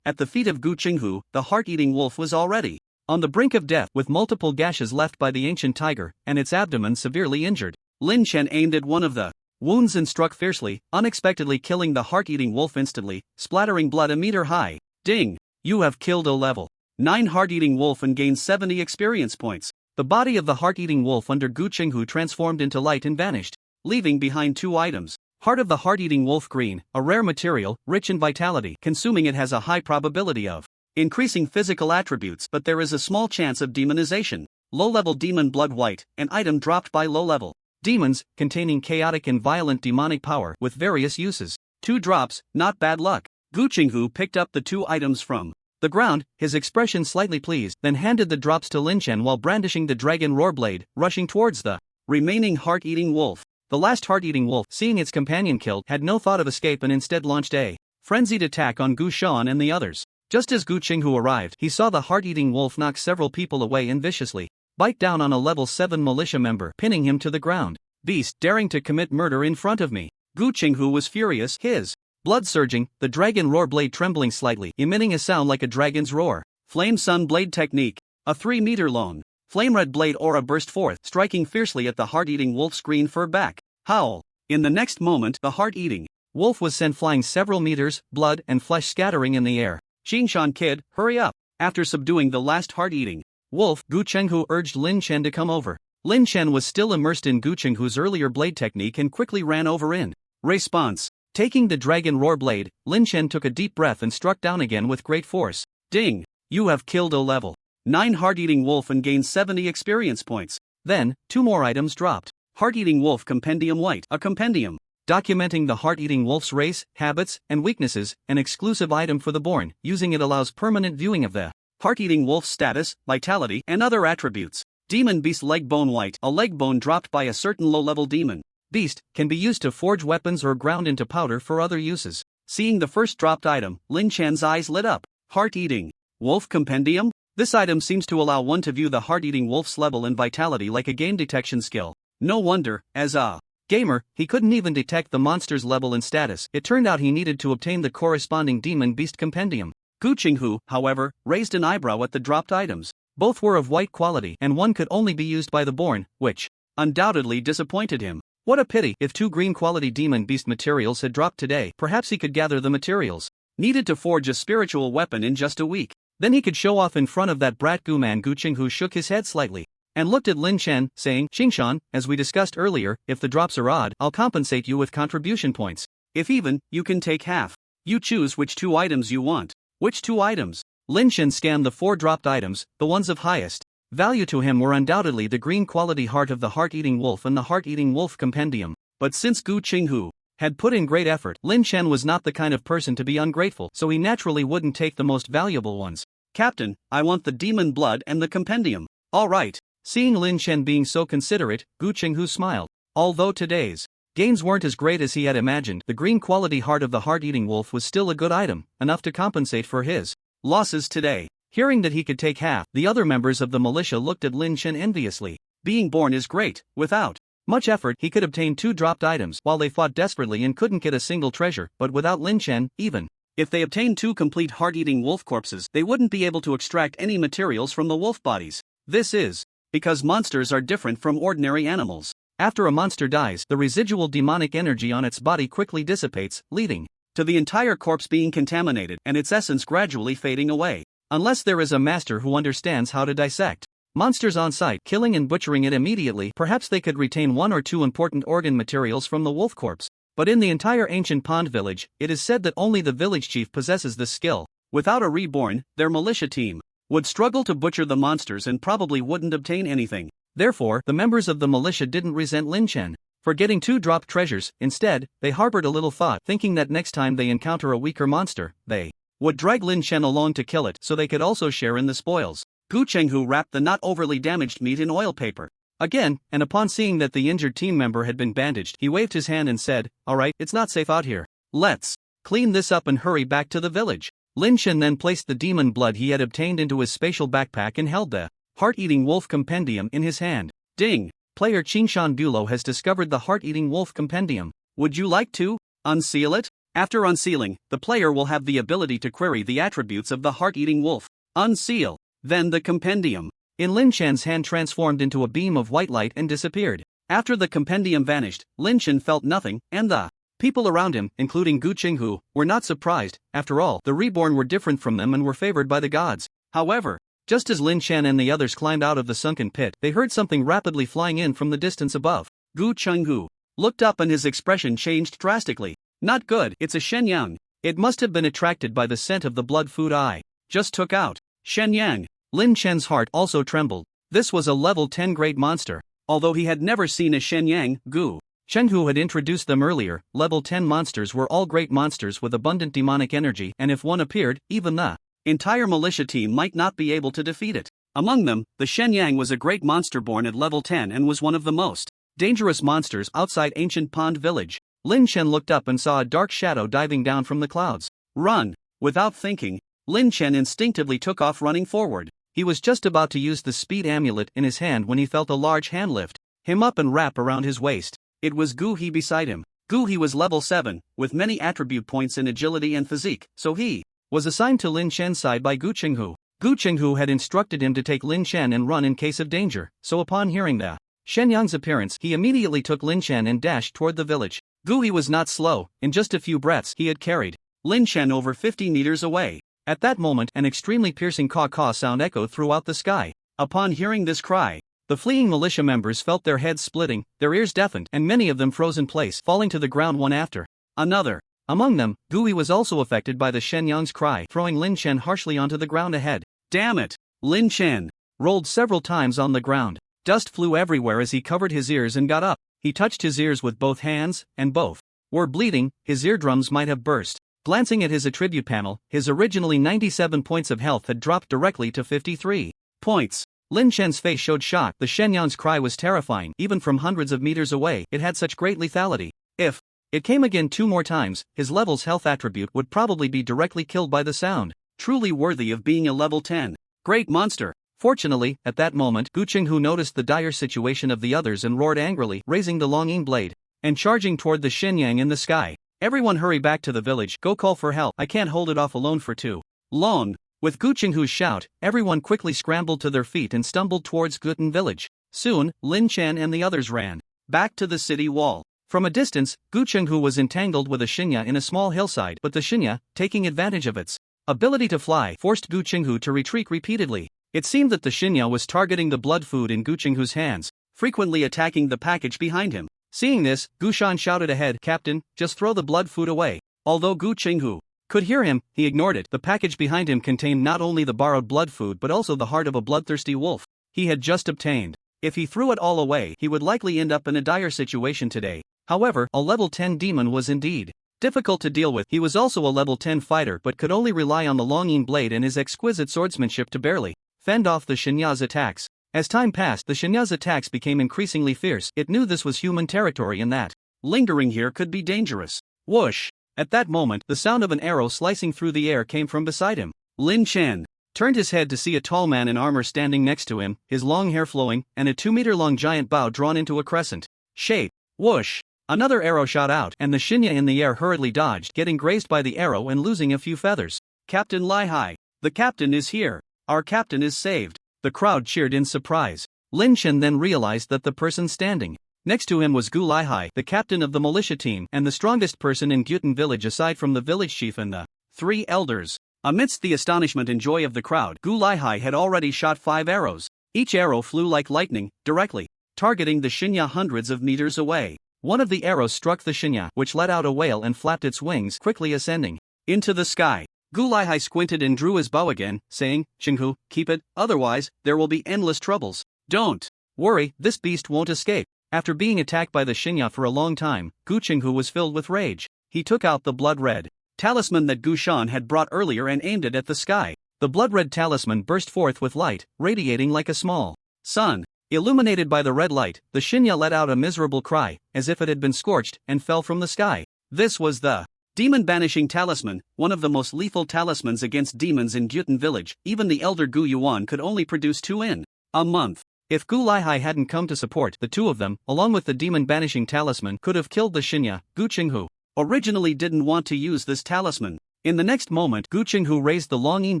At the feet of Gu Qinghu, the heart-eating wolf was already on the brink of death, with multiple gashes left by the ancient tiger, and its abdomen severely injured. Lin Chen aimed at one of the wounds and struck fiercely, unexpectedly killing the heart-eating wolf instantly, splattering blood a meter high. Ding! You have killed a level 9 heart-eating wolf and gained 70 experience points. The body of the heart-eating wolf under Gu Qinghu transformed into light and vanished, leaving behind 2 items. Heart of the heart-eating wolf green, a rare material, rich in vitality. Consuming it has a high probability of increasing physical attributes, but there is a small chance of demonization. Low-level demon blood white, an item dropped by low-level demons, containing chaotic and violent demonic power with various uses. 2 drops, not bad luck. Gu Qinghu picked up the 2 items from the ground, his expression slightly pleased, then handed the drops to Lin Chen while brandishing the dragon roar blade, rushing towards the remaining heart-eating wolf. The last heart-eating wolf, seeing its companion killed, had no thought of escape and instead launched a frenzied attack on Gu Shan and the others. Just as Gu Qinghu arrived, he saw the heart-eating wolf knock several people away and viciously bite down on a level 7 militia member, pinning him to the ground. Beast, daring to commit murder in front of me. Gu Qinghu was furious, his blood surging, the dragon roar blade trembling slightly, emitting a sound like a dragon's roar. Flame Sun Blade Technique. A 3-meter long, flame red blade aura burst forth, striking fiercely at the heart-eating wolf's green fur back. Howl. In the next moment, the heart-eating wolf was sent flying several meters, blood and flesh scattering in the air. Qingshan kid, hurry up. After subduing the last heart-eating wolf, Gu Qinghu urged Lin Chen to come over. Lin Chen was still immersed in Gu Qinghu's earlier blade technique and quickly ran over in response. Taking the dragon roar blade, Lin Chen took a deep breath and struck down again with great force. Ding! You have killed a level 9 heart-eating wolf and gained 70 experience points. Then, 2 more items dropped. Heart-eating wolf compendium white. A compendium documenting the heart-eating wolf's race, habits, and weaknesses, an exclusive item for the born. Using it allows permanent viewing of the heart-eating wolf's status, vitality, and other attributes. Demon Beast Leg Bone White. A leg bone dropped by a certain low-level demon beast can be used to forge weapons or ground into powder for other uses. Seeing the first dropped item, Lin Chan's eyes lit up. Heart-eating wolf compendium? This item seems to allow one to view the heart-eating wolf's level and vitality like a game detection skill. No wonder, as a gamer, he couldn't even detect the monster's level and status. It turned out he needed to obtain the corresponding demon beast compendium. Gu Qinghu, however, raised an eyebrow at the dropped items. Both were of white quality and one could only be used by the born, which undoubtedly disappointed him. What a pity. If 2 green quality demon beast materials had dropped today, perhaps he could gather the materials needed to forge a spiritual weapon in just a week. Then he could show off in front of that brat Gu man. Gu Qinghu shook his head slightly and looked at Lin Chen, saying, Qingshan, as we discussed earlier, if the drops are odd, I'll compensate you with contribution points. If even, you can take half. You choose which 2 items you want. Which 2 items? Lin Chen scanned the 4 dropped items. The ones of highest value to him were undoubtedly the green quality heart of the heart-eating wolf and the heart-eating wolf compendium. But since Gu Qinghu had put in great effort, Lin Chen was not the kind of person to be ungrateful, so he naturally wouldn't take the most valuable ones. Captain, I want the demon blood and the compendium. All right. Seeing Lin Chen being so considerate, Gu Qinghu smiled. Although today's gains weren't as great as he had imagined, the green quality heart of the heart-eating wolf was still a good item, enough to compensate for his losses today. Hearing that he could take half, the other members of the militia looked at Lin Chen enviously. Being born is great. Without much effort, he could obtain 2 dropped items while they fought desperately and couldn't get a single treasure. But without Lin Chen, even if they obtained 2 complete heart-eating wolf corpses, they wouldn't be able to extract any materials from the wolf bodies. This is because monsters are different from ordinary animals. After a monster dies, the residual demonic energy on its body quickly dissipates, leading to the entire corpse being contaminated and its essence gradually fading away. Unless there is a master who understands how to dissect monsters on site, killing and butchering it immediately, perhaps they could retain 1 or 2 important organ materials from the wolf corpse. But in the entire ancient pond village, it is said that only the village chief possesses this skill. Without a reborn, their militia team would struggle to butcher the monsters and probably wouldn't obtain anything. Therefore, the members of the militia didn't resent Lin Chen for getting 2 dropped treasures. Instead, they harbored a little thought, thinking that next time they encounter a weaker monster, they would drag Lin Chen along to kill it so they could also share in the spoils. Gu Qinghu wrapped the not overly damaged meat in oil paper again, and upon seeing that the injured team member had been bandaged, he waved his hand and said, Alright, it's not safe out here. Let's clean this up and hurry back to the village. Lin Chen then placed the demon blood he had obtained into his spatial backpack and held the heart-eating wolf compendium in his hand. Ding! Player Qingshan Gulo has discovered the heart-eating wolf compendium. Would you like to unseal it? After unsealing, the player will have the ability to query the attributes of the heart-eating wolf. Unseal. Then the compendium in Lin Chan's hand transformed into a beam of white light and disappeared. After the compendium vanished, Lin Chen felt nothing, and the people around him, including Gu Qinghu, were not surprised. After all, the reborn were different from them and were favored by the gods. However, just as Lin Chen and the others climbed out of the sunken pit, they heard something rapidly flying in from the distance above. Gu Qinghu looked up and his expression changed drastically. Not good, it's a Shenyang. It must have been attracted by the scent of the blood food I just took out. Shenyang. Lin Chen's heart also trembled. This was a level 10 great monster. Although he had never seen a Shenyang, Gu Chenghu had introduced them earlier. Level 10 monsters were all great monsters with abundant demonic energy, and if one appeared, even the entire militia team might not be able to defeat it. Among them, the Shenyang was a great monster born at level 10 and was one of the most dangerous monsters outside Ancient Pond Village. Lin Chen looked up and saw a dark shadow diving down from the clouds. Run! Without thinking, Lin Chen instinctively took off running forward. He was just about to use the speed amulet in his hand when he felt a large hand lift him up and wrap around his waist. It was Gu He beside him. Gu He was level 7, with many attribute points in agility and physique, so he was assigned to Lin Chen's side by Gu Qinghu. Gu Qinghu had instructed him to take Lin Chen and run in case of danger, so upon hearing the Shenyang's appearance, he immediately took Lin Chen and dashed toward the village. Gu He was not slow. In just a few breaths he had carried Lin Chen over 50 meters away. At that moment, an extremely piercing caw-caw sound echoed throughout the sky. Upon hearing this cry, the fleeing militia members felt their heads splitting, their ears deafened, and many of them froze in place, falling to the ground one after another. Among them, Gu He was also affected by the Shenyang's cry, throwing Lin Chen harshly onto the ground ahead. Damn it! Lin Chen rolled several times on the ground. Dust flew everywhere as he covered his ears and got up. He touched his ears with both hands, and both were bleeding. His eardrums might have burst. Glancing at his attribute panel, his originally 97 points of health had dropped directly to 53 points. Lin Chen's face showed shock. The Shenyang's cry was terrifying. Even from hundreds of meters away, it had such great lethality. If it came again 2 more times, his level's health attribute would probably be directly killed by the sound. Truly worthy of being a level 10 great monster. Fortunately, at that moment, Gu Qinghu noticed the dire situation of the others and roared angrily, raising the longing blade and charging toward the Shenyang in the sky. Everyone hurry back to the village, go call for help, I can't hold it off alone for too long. With Gu Qinghu's shout, everyone quickly scrambled to their feet and stumbled towards Guten village. Soon, Lin Chen and the others ran back to the city wall. From a distance, Gu Qinghu was entangled with a Shinya in a small hillside, but the Shinya, taking advantage of its ability to fly, forced Gu Qinghu to retreat repeatedly. It seemed that the Shinya was targeting the blood food in Gu Qinghu's hands, frequently attacking the package behind him. Seeing this, Gu Shan shouted ahead, Captain, just throw the blood food away. Although Gu Qinghu could hear him, he ignored it. The package behind him contained not only the borrowed blood food but also the heart of a bloodthirsty wolf he had just obtained. If he threw it all away, he would likely end up in a dire situation today. However, a level 10 demon was indeed difficult to deal with. He was also a level 10 fighter but could only rely on the longing blade and his exquisite swordsmanship to barely fend off the Shinya's attacks. As time passed, the Shinya's attacks became increasingly fierce. It knew this was human territory and that lingering here could be dangerous. Whoosh! At that moment, the sound of an arrow slicing through the air came from beside him. Lin Chen turned his head to see a tall man in armor standing next to him, his long hair flowing, and a 2-meter-long giant bow drawn into a crescent shape. Whoosh! Another arrow shot out, and the Shinya in the air hurriedly dodged, getting grazed by the arrow and losing a few feathers. Captain Lai Hai, the captain is here. Our captain is saved. The crowd cheered in surprise. Lin Chen then realized that the person standing next to him was Gu Laihai, the captain of the militia team and the strongest person in Guten village aside from the village chief and the 3 elders. Amidst the astonishment and joy of the crowd, Gu Laihai had already shot 5 arrows. Each arrow flew like lightning, directly targeting the Shinya hundreds of meters away. One of the arrows struck the Shinya, which let out a wail and flapped its wings, quickly ascending into the sky. Gu Laihai squinted and drew his bow again, saying, Qinghu, keep it, otherwise, there will be endless troubles. Don't worry, this beast won't escape. After being attacked by the Shinya for a long time, Gu Qinghu was filled with rage. He took out the blood-red talisman that Gu Shan had brought earlier and aimed it at the sky. The blood-red talisman burst forth with light, radiating like a small sun. Illuminated by the red light, the Shinya let out a miserable cry, as if it had been scorched, and fell from the sky. This was the Demon Banishing Talisman, one of the most lethal talismans against demons in Guten village. Even the elder Gu Yuan could only produce 2 in a month. If Gu Laihai hadn't come to support, the 2 of them, along with the Demon Banishing Talisman, could have killed the Shinya. Gu Qinghu originally didn't want to use this talisman. In the next moment, Gu Qinghu raised the longing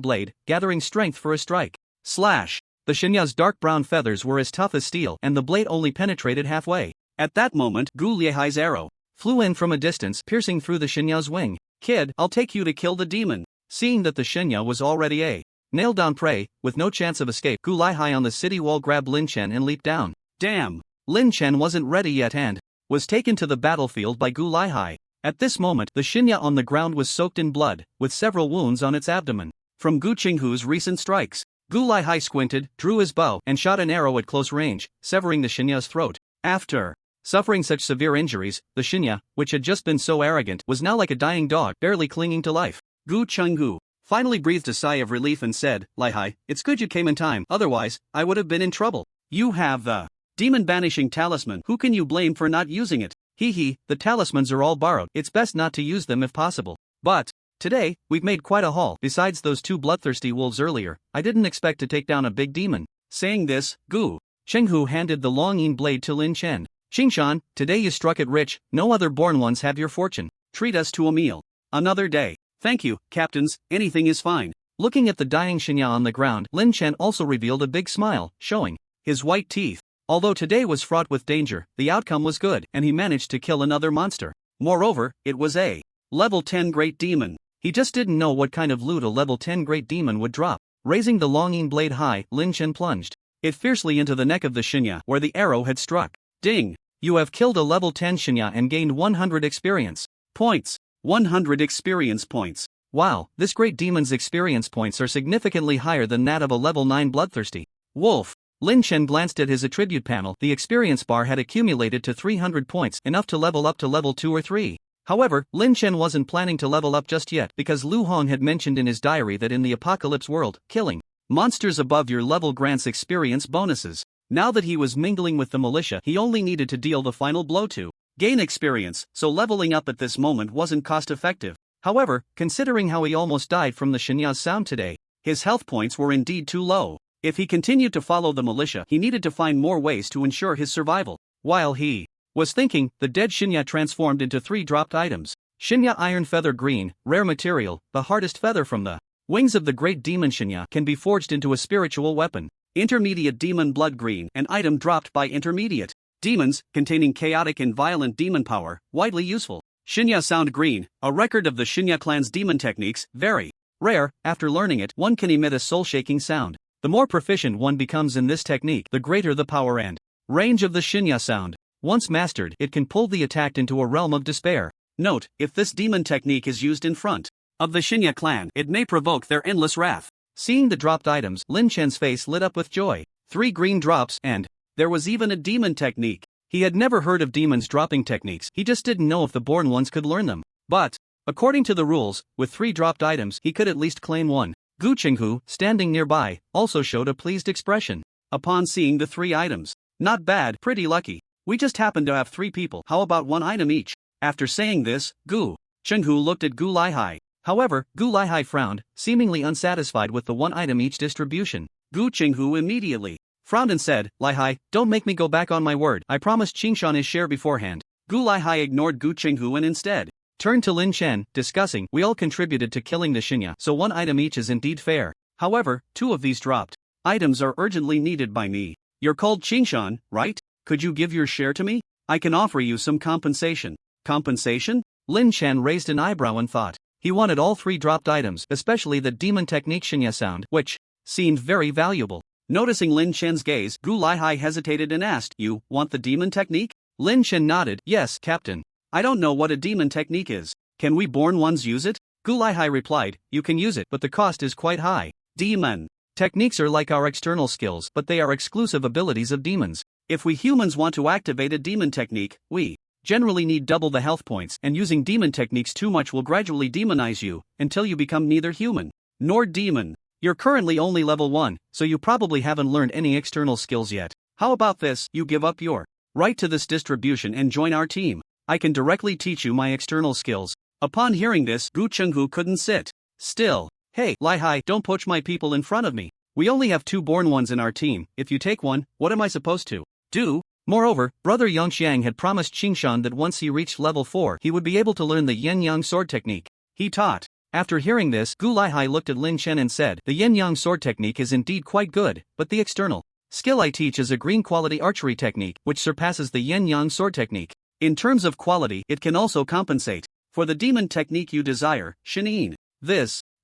blade, gathering strength for a strike. Slash! The Shinya's dark brown feathers were as tough as steel, and the blade only penetrated halfway. At that moment, Gu Laihai's arrow flew in from a distance, piercing through the Shinya's wing. Kid, I'll take you to kill the demon. Seeing that the Shinya was already a nailed-down prey, with no chance of escape, Gu Laihai on the city wall grabbed Lin Chen and leaped down. Damn! Lin Chen wasn't ready yet and was taken to the battlefield by Gu Laihai. At this moment, the Shinya on the ground was soaked in blood, with several wounds on its abdomen from Gu Qinghu's recent strikes. Gu Laihai squinted, drew his bow, and shot an arrow at close range, severing the Shinya's throat. After Suffering such severe injuries, the Shinya, which had just been so arrogant, was now like a dying dog, barely clinging to life. Gu Chenghu finally breathed a sigh of relief and said, Lihai, it's good you came in time, otherwise, I would have been in trouble. You have the demon banishing talisman, who can you blame for not using it? Hee, the talismans are all borrowed, it's best not to use them if possible. But today, we've made quite a haul. Besides those two bloodthirsty wolves earlier, I didn't expect to take down a big demon. Saying this, Gu Chenghu handed the longing blade to Lin Chen. Qingshan, today you struck it rich, no other born ones have your fortune. Treat us to a meal. Another day. Thank you, captains, anything is fine. Looking at the dying Shinya on the ground, Lin Chen also revealed a big smile, showing his white teeth. Although today was fraught with danger, the outcome was good, and he managed to kill another monster. Moreover, it was a level 10 great demon. He just didn't know what kind of loot a level 10 great demon would drop. Raising the longing blade high, Lin Chen plunged it fiercely into the neck of the Shinya, where the arrow had struck. Ding! You have killed a level 10 Shinya and gained 100 experience points. 100 experience points. Wow, this great demon's experience points are significantly higher than that of a level 9 bloodthirsty wolf. Lin Chen glanced at his attribute panel. The experience bar had accumulated to 300 points, enough to level up to level 2 or 3. However, Lin Chen wasn't planning to level up just yet because Lu Hong had mentioned in his diary that in the apocalypse world, killing monsters above your level grants experience bonuses. Now that he was mingling with the militia, he only needed to deal the final blow to gain experience, so leveling up at this moment wasn't cost-effective. However, considering how he almost died from the Shinya's sound today, his health points were indeed too low. If he continued to follow the militia, he needed to find more ways to ensure his survival. While he was thinking, the dead Shinya transformed into 3 dropped items. Shinya Iron Feather Green, rare material, the hardest feather from the wings of the great demon Shinya can be forged into a spiritual weapon. Intermediate Demon Blood Green, an item dropped by intermediate demons, containing chaotic and violent demon power, widely useful. Shinya Sound Green, a record of the Shinya clan's demon techniques, very rare. After learning it, one can emit a soul-shaking sound. The more proficient one becomes in this technique, the greater the power and range of the Shinya sound. Once mastered, it can pull the attacked into a realm of despair. Note, if this demon technique is used in front of the Shinya clan, it may provoke their endless wrath. Seeing the dropped items, Lin Chen's face lit up with joy. 3 green drops, and there was even a demon technique. He had never heard of demons dropping techniques, he just didn't know if the born ones could learn them. But according to the rules, with 3 dropped items, he could at least claim one. Gu Chenghu, standing nearby, also showed a pleased expression upon seeing the 3 items. Not bad, pretty lucky. We just happen to have 3 people, how about 1 item each? After saying this, Gu Chenghu looked at Gu Lihai. However, Gu Lihai frowned, seemingly unsatisfied with the 1 item each distribution. Gu Chenghu immediately frowned and said, Lihai, don't make me go back on my word. I promised Qingshan his share beforehand. Gu Lihai ignored Gu Chenghu and instead turned to Lin Chen, discussing, we all contributed to killing the Shinya, so 1 item each is indeed fair. However, 2 of these dropped items are urgently needed by me. You're called Qingshan, right? Could you give your share to me? I can offer you some compensation. Compensation? Lin Chen raised an eyebrow and thought. He wanted all 3 dropped items, especially the demon technique Shinya sound, which seemed very valuable. Noticing Lin Chen's gaze, Gu Lihai hesitated and asked, You want the demon technique? Lin Chen nodded, Yes, Captain. I don't know what a demon technique is. Can we born ones use it? Gu Lihai replied, You can use it, but the cost is quite high. Demon techniques are like our external skills, but they are exclusive abilities of demons. If we humans want to activate a demon technique, we generally need double the health points, and using demon techniques too much will gradually demonize you, until you become neither human nor demon. You're currently only level 1, so you probably haven't learned any external skills yet. How about this, you give up your right to this distribution and join our team. I can directly teach you my external skills. Upon hearing this, Gu Chenghu couldn't sit still. Hey, Lihai, don't poach my people in front of me. We only have 2 born ones in our team. If you take one, what am I supposed to do? Moreover, Brother Yongxiang had promised Qingshan that once he reached level 4, he would be able to learn the Yin-Yang sword technique. He taught. After hearing this, Gu Lihai looked at Lin Chen and said, The Yin-Yang sword technique is indeed quite good, but the external skill I teach is a green quality archery technique, which surpasses the Yin-Yang sword technique. In terms of quality, it can also compensate for the demon technique you desire, Shinin.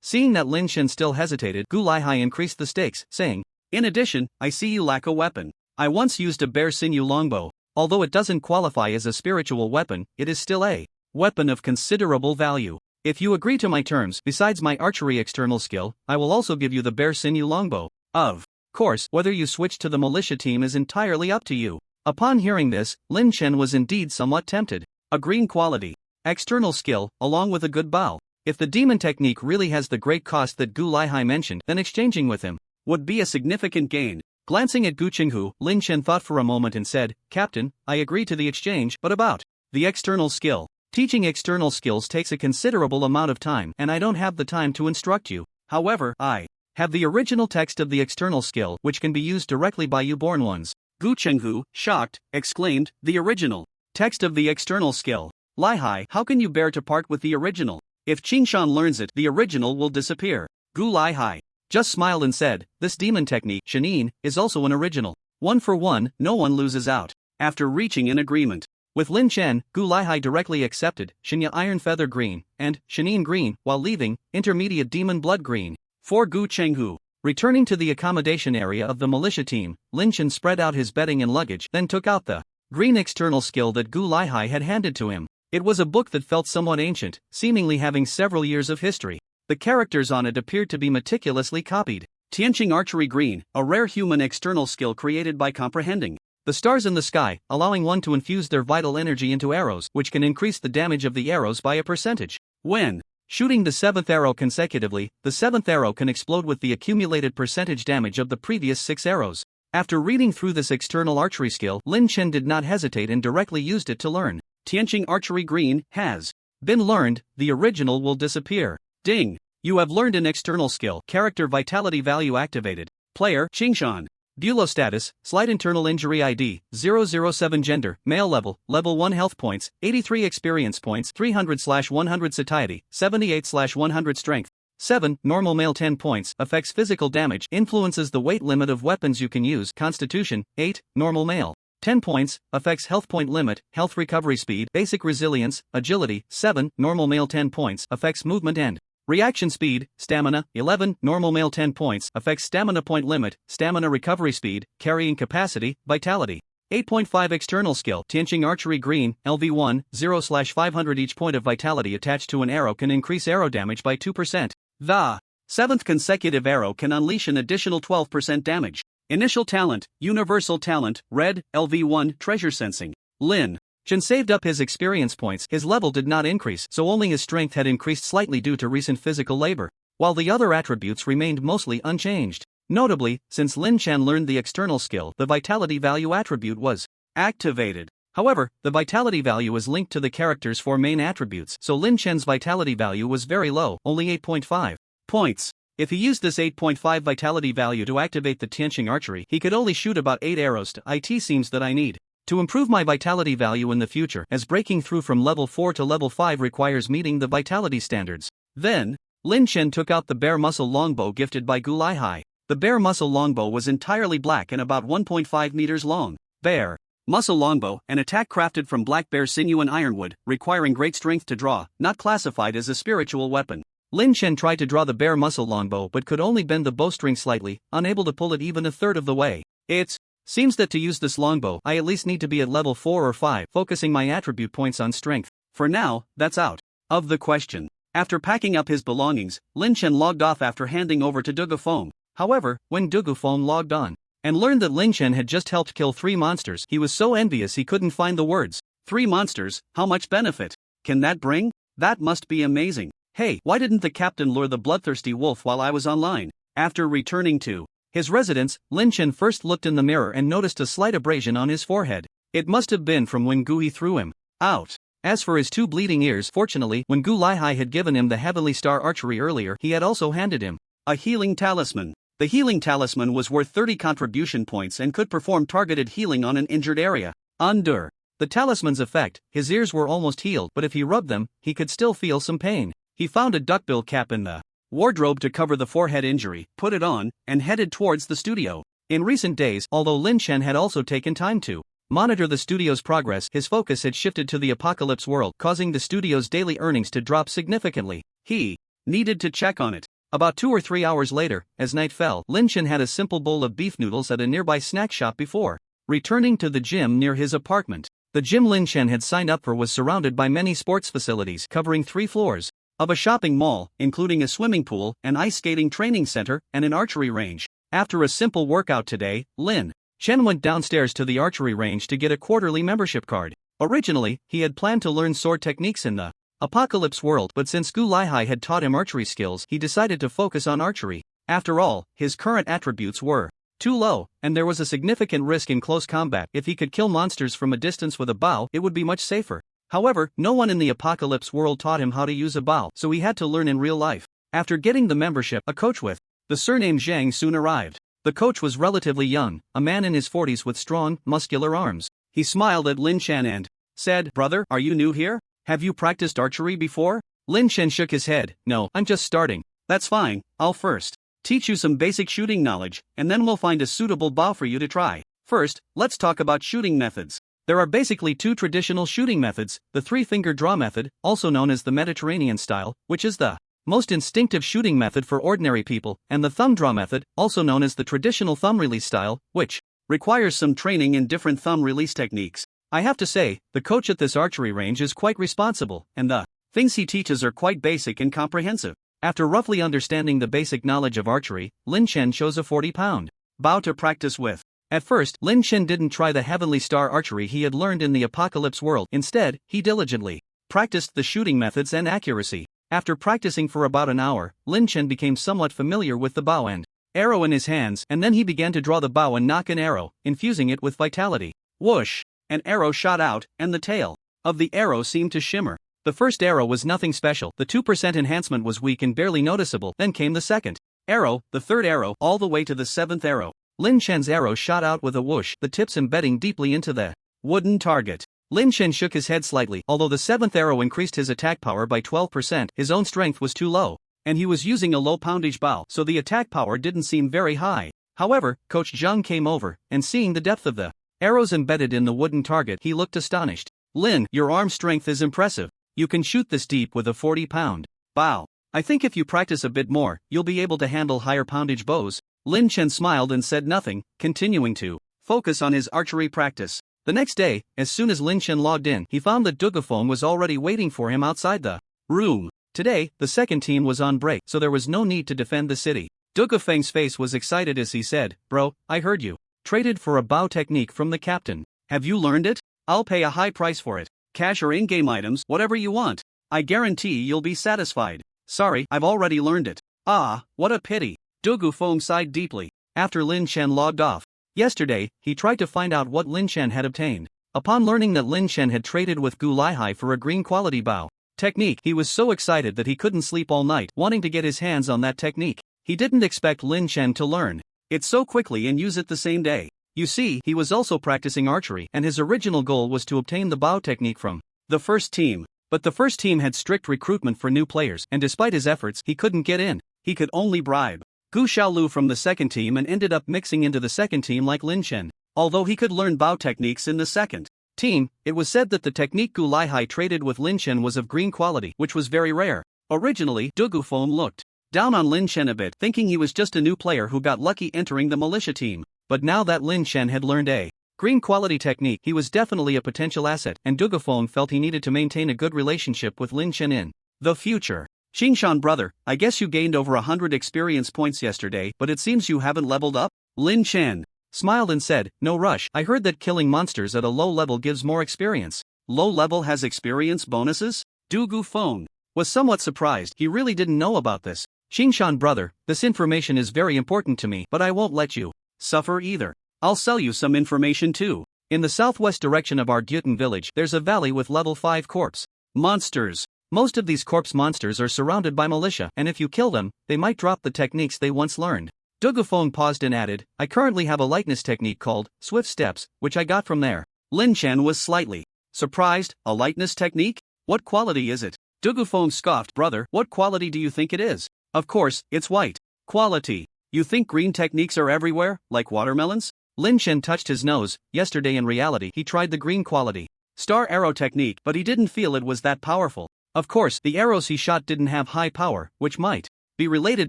Seeing that Lin Chen still hesitated, Gu Lihai increased the stakes, saying, In addition, I see you lack a weapon. I once used a bear sinew longbow. Although it doesn't qualify as a spiritual weapon, it is still a weapon of considerable value. If you agree to my terms, besides my archery external skill, I will also give you the bear sinew longbow. Of course, whether you switch to the militia team is entirely up to you. Upon hearing this, Lin Chen was indeed somewhat tempted. A green quality. External skill, along with a good bow. If the demon technique really has the great cost that Gu Laihai mentioned, then exchanging with him would be a significant gain. Glancing at Gu Qinghu, Lin Chen thought for a moment and said, Captain, I agree to the exchange, but about the external skill. Teaching external skills takes a considerable amount of time, and I don't have the time to instruct you. However, I have the original text of the external skill, which can be used directly by you born ones. Gu Chenghu, shocked, exclaimed, the original text of the external skill. Laihai, how can you bear to part with the original? If Qingshan learns it, the original will disappear. Gu Laihai just smiled and said, this demon technique, Shanin, is also an original. 1 for 1, no one loses out. After reaching an agreement with Lin Chen, Gu Laihai directly accepted Shinya Iron Feather Green and Shanin Green, while leaving Intermediate Demon Blood Green for Gu Chenghu. Returning to the accommodation area of the militia team, Lin Chen spread out his bedding and luggage, then took out the green external skill that Gu Laihai had handed to him. It was a book that felt somewhat ancient, seemingly having several years of history. The characters on it appeared to be meticulously copied. Tianqing Archery Green, a rare human external skill created by comprehending the stars in the sky, allowing one to infuse their vital energy into arrows, which can increase the damage of the arrows by a percentage. When shooting the 7th arrow consecutively, the 7th arrow can explode with the accumulated percentage damage of the previous 6 arrows. After reading through this external archery skill, Lin Chen did not hesitate and directly used it to learn. Tianqing Archery Green has been learned, the original will disappear. Ding! You have learned an external skill. Character Vitality Value activated. Player, Qingshan. Bulo status, Slight Internal Injury ID, 007 Gender, Male Level, Level 1 Health Points, 83 Experience Points, 300/100 Satiety, 78/100 Strength. 7. Normal Male 10 points, affects physical damage, influences the weight limit of weapons you can use. Constitution, 8. Normal Male 10 points, affects health point limit, health recovery speed, basic resilience, agility. 7. Normal Male 10 points, affects movement and reaction speed. Stamina, 11. Normal Male 10 points, affects stamina point limit, stamina recovery speed, carrying capacity, vitality. 8.5 External skill, Tianqing Archery Green, LV1, 0/500. Each point of vitality attached to an arrow can increase arrow damage by 2%. The 7th consecutive arrow can unleash an additional 12% damage. Initial talent, Universal talent, Red, LV1, Treasure Sensing. Lin Chen saved up his experience points. His level did not increase, so only his strength had increased slightly due to recent physical labor, while the other attributes remained mostly unchanged. Notably, since Lin Chen learned the external skill, the vitality value attribute was activated. However, the vitality value is linked to the character's 4 main attributes, so Lin Chen's vitality value was very low, only 8.5 points. If he used this 8.5 vitality value to activate the Tianqing Archery, he could only shoot about 8 arrows to it. Seems that I need to improve my vitality value in the future, as breaking through from level 4 to level 5 requires meeting the vitality standards. Then, Lin Chen took out the Bear Muscle Longbow gifted by Gu Laihai. The Bear Muscle Longbow was entirely black and about 1.5 meters long. Bear Muscle Longbow, an attack crafted from black bear sinew and ironwood, requiring great strength to draw, not classified as a spiritual weapon. Lin Chen tried to draw the Bear Muscle Longbow but could only bend the bowstring slightly, unable to pull it even a third of the way. It seems that to use this longbow, I at least need to be at level 4 or 5, focusing my attribute points on strength. For now, that's out of the question. After packing up his belongings, Lin Chen logged off after handing over to Dugufeng. However, when Dugufeng logged on and learned that Lin Chen had just helped kill 3 monsters, he was so envious he couldn't find the words. 3 monsters, how much benefit can that bring? That must be amazing. Hey, why didn't the captain lure the bloodthirsty wolf while I was online? After returning to his residence, Lin Chen first looked in the mirror and noticed a slight abrasion on his forehead. It must have been from when Gui threw him out. As for his 2 bleeding ears, fortunately, when Gu Laihai had given him the Heavenly Star Archery earlier, he had also handed him a healing talisman. The healing talisman was worth 30 contribution points and could perform targeted healing on an injured area. Under the talisman's effect, his ears were almost healed, but if he rubbed them, he could still feel some pain. He found a duckbill cap in the wardrobe to cover the forehead injury, put it on, and headed towards the studio. In recent days, although Lin Chen had also taken time to monitor the studio's progress, his focus had shifted to the apocalypse world, causing the studio's daily earnings to drop significantly. He needed to check on it. About 2 or 3 hours later, as night fell, Lin Chen had a simple bowl of beef noodles at a nearby snack shop before returning to the gym near his apartment. The gym Lin Chen had signed up for was surrounded by many sports facilities covering 3 floors of a shopping mall, including a swimming pool, an ice skating training center, and an archery range. After a simple workout today, Lin Chen went downstairs to the archery range to get a quarterly membership card. Originally, he had planned to learn sword techniques in the Apocalypse world, but since Gu Laihai had taught him archery skills, he decided to focus on archery. After all, his current attributes were too low, and there was a significant risk in close combat. If he could kill monsters from a distance with a bow, it would be much safer. However, no one in the Apocalypse world taught him how to use a bow, so he had to learn in real life. After getting the membership, a coach with the surname Zhang soon arrived. The coach was relatively young, a man in his 40s with strong, muscular arms. He smiled at Lin Chen and said, "Brother, are you new here? Have you practiced archery before?" Lin Chen shook his head. "No, I'm just starting." "That's fine, I'll first teach you some basic shooting knowledge, and then we'll find a suitable bow for you to try. First, let's talk about shooting methods. There are basically two traditional shooting methods, the three-finger draw method, also known as the Mediterranean style, which is the most instinctive shooting method for ordinary people, and the thumb draw method, also known as the traditional thumb release style, which requires some training in different thumb release techniques. I have to say, the coach at this archery range is quite responsible, and the things he teaches are quite basic and comprehensive. After roughly understanding the basic knowledge of archery, Lin Chen chose a 40-pound bow to practice with. At first, Lin Chen didn't try the Heavenly Star archery he had learned in the Apocalypse world. Instead, he diligently practiced the shooting methods and accuracy. After practicing for about an hour, Lin Chen became somewhat familiar with the bow and arrow in his hands, and then he began to draw the bow and nock an arrow, infusing it with vitality. Whoosh! An arrow shot out, and the tail of the arrow seemed to shimmer. The first arrow was nothing special, the 2% enhancement was weak and barely noticeable. Then came the second arrow, the third arrow, all the way to the seventh arrow. Lin Chen's arrow shot out with a whoosh, the tips embedding deeply into the wooden target. Lin Chen shook his head slightly. Although the seventh arrow increased his attack power by 12%, his own strength was too low, and he was using a low poundage bow, so the attack power didn't seem very high. However, Coach Zhang came over, and seeing the depth of the arrows embedded in the wooden target, he looked astonished. "Lin, your arm strength is impressive. You can shoot this deep with a 40-pound bow. I think if you practice a bit more, you'll be able to handle higher poundage bows." Lin Chen smiled and said nothing, continuing to focus on his archery practice. The next day, as soon as Lin Chen logged in, he found that Dugafeng was already waiting for him outside the room. Today, the second team was on break, so there was no need to defend the city. Dugafeng's face was excited as he said, "Bro, I heard you traded for a bow technique from the captain. Have you learned it? I'll pay a high price for it. Cash or in-game items, whatever you want. I guarantee you'll be satisfied." "Sorry, I've already learned it." "Ah, what a pity." Dugafeng sighed deeply. After Lin Chen logged off yesterday, he tried to find out what Lin Chen had obtained. Upon learning that Lin Chen had traded with Gu Laihai for a green quality bow technique, he was so excited that he couldn't sleep all night, wanting to get his hands on that technique. He didn't expect Lin Chen to learn it so quickly and use it the same day. You see, he was also practicing archery, and his original goal was to obtain the bow technique from the first team. But the first team had strict recruitment for new players, and despite his efforts, he couldn't get in. He could only bribe Gu Xiaolu from the second team and ended up mixing into the second team like Lin Chen. Although he could learn bow techniques in the second team, it was said that the technique Gu Laihai traded with Lin Chen was of green quality, which was very rare. Originally, Dugafeng looked down on Lin Chen a bit, thinking he was just a new player who got lucky entering the militia team. But now that Lin Chen had learned a green quality technique, he was definitely a potential asset, and Dugafeng felt he needed to maintain a good relationship with Lin Chen in the future. "Xingshan brother, I guess you gained over 100 experience points yesterday, but it seems you haven't leveled up?" Lin Chen smiled and said, "No rush, I heard that killing monsters at a low level gives more experience." "Low level has experience bonuses?" Dugafeng was somewhat surprised. He really didn't know about this. "Xingshan brother, this information is very important to me, but I won't let you suffer either. I'll sell you some information too. In the southwest direction of our Gyutan village, there's a valley with level 5 corpse monsters. Most of these corpse monsters are surrounded by militia, and if you kill them, they might drop the techniques they once learned." Dugafeng paused and added, "I currently have a lightness technique called Swift Steps, which I got from there." Lin Chen was slightly surprised. "A lightness technique? What quality is it?" Dugafeng scoffed. "Brother, what quality do you think it is? Of course, it's white quality. You think green techniques are everywhere, like watermelons?" Lin Chen touched his nose. Yesterday in reality he tried the green quality star arrow technique, but he didn't feel it was that powerful. Of course, the arrows he shot didn't have high power, which might be related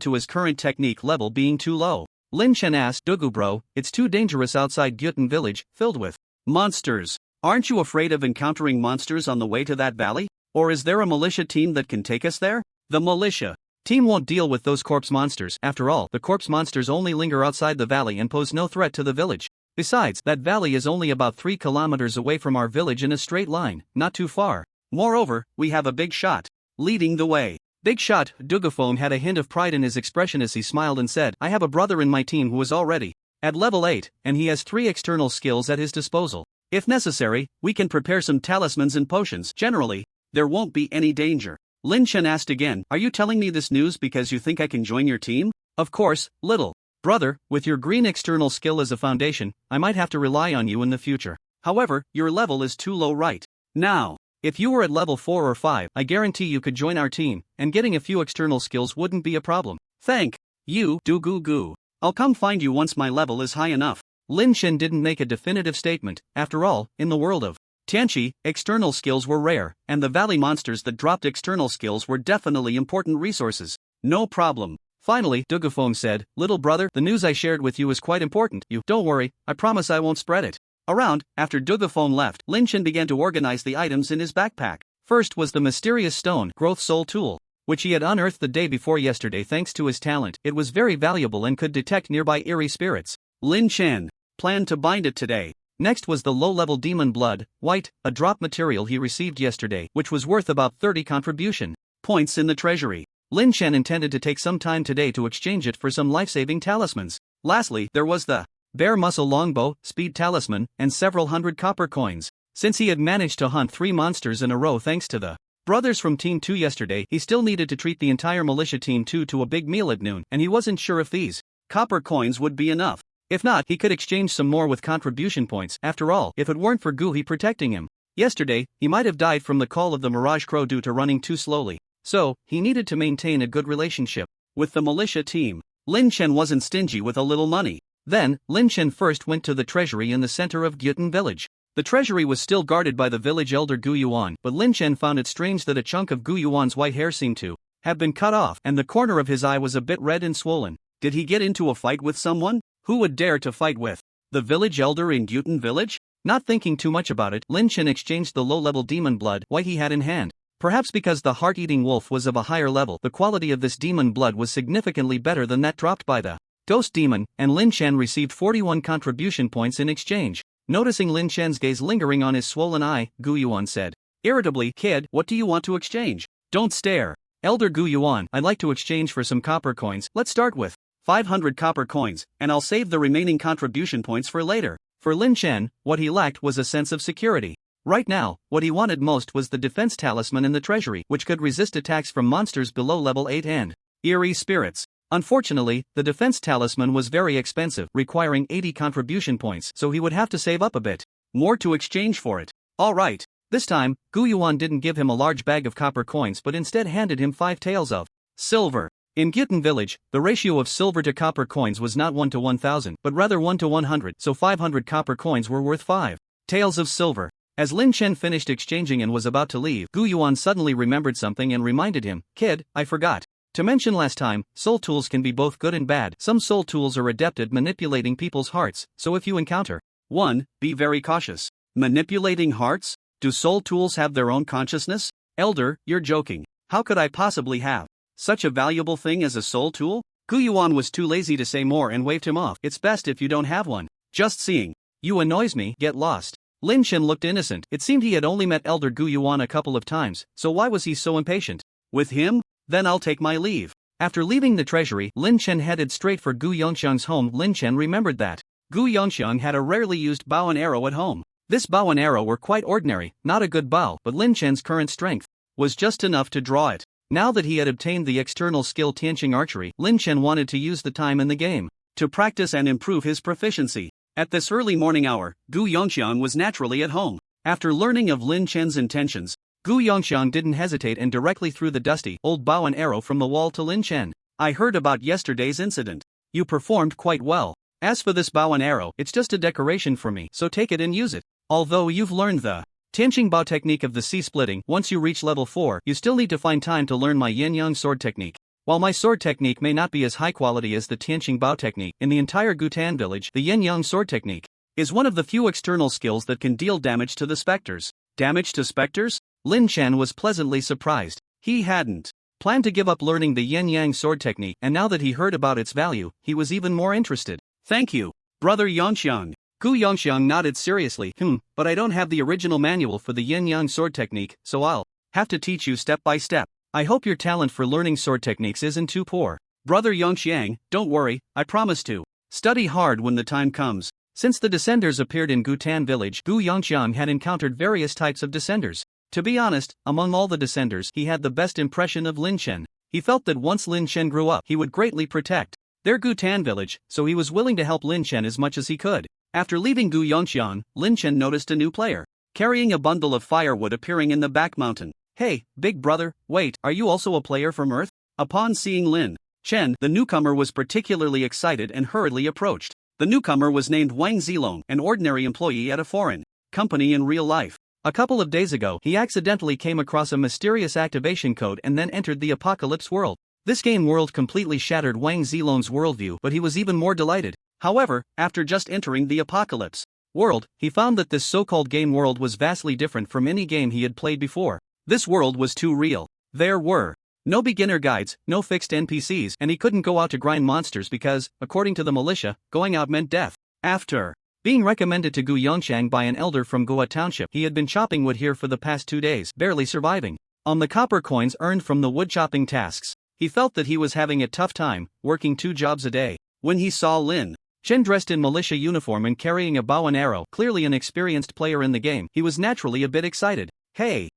to his current technique level being too low. Lin Chen asked, "Dugu bro, it's too dangerous outside Gyutan village, filled with monsters. Aren't you afraid of encountering monsters on the way to that valley? Or is there a militia team that can take us there?" "The militia team won't deal with those corpse monsters. After all, the corpse monsters only linger outside the valley and pose no threat to the village. Besides, that valley is only about 3 kilometers away from our village in a straight line, not too far. Moreover, we have a big shot leading the way. Big shot. Dugaphone had a hint of pride in his expression as he smiled and said, I have a brother in my team who is already at level 8, and he has 3 external skills at his disposal. If necessary, we can prepare some talismans and potions. Generally, there won't be any danger. Lin Chen asked again, are you telling me this news because you think I can join your team? Of course, little brother, with your green external skill as a foundation, I might have to rely on you in the future. However, your level is too low right now. If you were at level 4 or 5, I guarantee you could join our team, and getting a few external skills wouldn't be a problem. Thank you, Dugu. I'll come find you once my level is high enough. Lin Chen didn't make a definitive statement. After all, in the world of Tianqi, external skills were rare, and the valley monsters that dropped external skills were definitely important resources. No problem. Finally, Dugaphone said, little brother, the news I shared with you is quite important. You don't worry, I promise I won't spread it around. After Dugaphone left, Lin Chen began to organize the items in his backpack. First was the mysterious stone growth soul tool, which he had unearthed the day before yesterday thanks to his talent. It was very valuable and could detect nearby eerie spirits. Lin Chen planned to bind it today. Next was the low-level demon blood, white, a drop material he received yesterday, which was worth about 30 contribution points in the treasury. Lin Chen intended to take some time today to exchange it for some life-saving talismans. Lastly, there was the bear muscle longbow, speed talisman, and several hundred copper coins. Since he had managed to hunt 3 monsters in a row thanks to the brothers from Team 2 yesterday, he still needed to treat the entire militia Team 2 to a big meal at noon, and he wasn't sure if these copper coins would be enough. If not, he could exchange some more with contribution points. After all, if it weren't for Guhi protecting him yesterday, he might have died from the call of the Mirage Crow due to running too slowly. So, he needed to maintain a good relationship with the militia team. Lin Chen wasn't stingy with a little money. Then, Lin Chen first went to the treasury in the center of Gyutan village. The treasury was still guarded by the village elder Gu Yuan, but Lin Chen found it strange that a chunk of Gu Yuan's white hair seemed to have been cut off, and the corner of his eye was a bit red and swollen. Did he get into a fight with someone? Who would dare to fight with the village elder in Gyutan village? Not thinking too much about it, Lin Chen exchanged the low-level demon blood white he had in hand. Perhaps because the heart-eating wolf was of a higher level, the quality of this demon blood was significantly better than that dropped by the ghost demon, and Lin Chen received 41 contribution points in exchange. Noticing Lin Chen's gaze lingering on his swollen eye, Gu Yuan said irritably, kid, what do you want to exchange? Don't stare. Elder Gu Yuan, I'd like to exchange for some copper coins. Let's start with 500 copper coins, and I'll save the remaining contribution points for later. For Lin Chen, what he lacked was a sense of security. Right now, what he wanted most was the defense talisman in the treasury, which could resist attacks from monsters below level 8 and eerie spirits. Unfortunately, the defense talisman was very expensive, requiring 80 contribution points, so he would have to save up a bit more to exchange for it. Alright. This time, Gu Yuan didn't give him a large bag of copper coins but instead handed him 5 taels of silver. In Gyutan village, the ratio of silver to copper coins was not 1 to 1,000, but rather 1 to 100, so 500 copper coins were worth 5 taels of silver. As Lin Chen finished exchanging and was about to leave, Gu Yuan suddenly remembered something and reminded him, kid, I forgot to mention last time, soul tools can be both good and bad. Some soul tools are adept at manipulating people's hearts, so if you encounter one, be very cautious. Manipulating hearts? Do soul tools have their own consciousness? Elder, you're joking. How could I possibly have such a valuable thing as a soul tool? Gu Yuan was too lazy to say more and waved him off. It's best if you don't have one. Just seeing you annoys me. Get lost. Lin Chen looked innocent. It seemed he had only met Elder Gu Yuan a couple of times, so why was he so impatient with him? Then I'll take my leave. After leaving the treasury, Lin Chen headed straight for Gu Yongxiang's home. Lin Chen remembered that Gu Yongxiang had a rarely used bow and arrow at home. This bow and arrow were quite ordinary, not a good bow, but Lin Chen's current strength was just enough to draw it. Now that he had obtained the external skill Tianqing archery, Lin Chen wanted to use the time in the game to practice and improve his proficiency. At this early morning hour, Gu Yongxiang was naturally at home. After learning of Lin Chen's intentions, Gu Yongxiang didn't hesitate and directly threw the dusty, old bow and arrow from the wall to Lin Chen. I heard about yesterday's incident. You performed quite well. As for this bow and arrow, it's just a decoration for me, so take it and use it. Although you've learned the Tianqing Bao technique of the C-splitting, once you reach level 4, you still need to find time to learn my yin-yang sword technique. While my sword technique may not be as high quality as the Tianqing Bao technique, in the entire Gutan village, the yin-yang sword technique is one of the few external skills that can deal damage to the specters. Damage to specters? Lin Chen was pleasantly surprised. He hadn't planned to give up learning the yin-yang sword technique, and now that he heard about its value, he was even more interested. Thank you, Brother Yongxiang. Gu Yongxiang nodded seriously. But I don't have the original manual for the yin-yang sword technique, so I'll have to teach you step by step. I hope your talent for learning sword techniques isn't too poor. Brother Yongxiang, don't worry, I promise to study hard when the time comes. Since the descenders appeared in Gutan village, Gu Yongxiang had encountered various types of descenders. To be honest, among all the descenders, he had the best impression of Lin Chen. He felt that once Lin Chen grew up, he would greatly protect their Gutan village, so he was willing to help Lin Chen as much as he could. After leaving Gu Yongxiang, Lin Chen noticed a new player, carrying a bundle of firewood appearing in the back mountain. Hey, big brother, wait, are you also a player from Earth? Upon seeing Lin Chen, the newcomer was particularly excited and hurriedly approached. The newcomer was named Wang Zilong, an ordinary employee at a foreign company in real life. A couple of days ago, he accidentally came across a mysterious activation code and then entered the Apocalypse world. This game world completely shattered Wang Zilong's worldview, but he was even more delighted. However, after just entering the Apocalypse world, he found that this so-called game world was vastly different from any game he had played before. This world was too real. There were no beginner guides, no fixed NPCs, and he couldn't go out to grind monsters because, according to the militia, going out meant death. After being recommended to Gu Yongxiang by an elder from Gua Township, he had been chopping wood here for the past 2 days, barely surviving on the copper coins earned from the wood chopping tasks. He felt that he was having a tough time, working 2 jobs a day. When he saw Lin Chen dressed in militia uniform and carrying a bow and arrow, clearly an experienced player in the game, he was naturally a bit excited. Hey,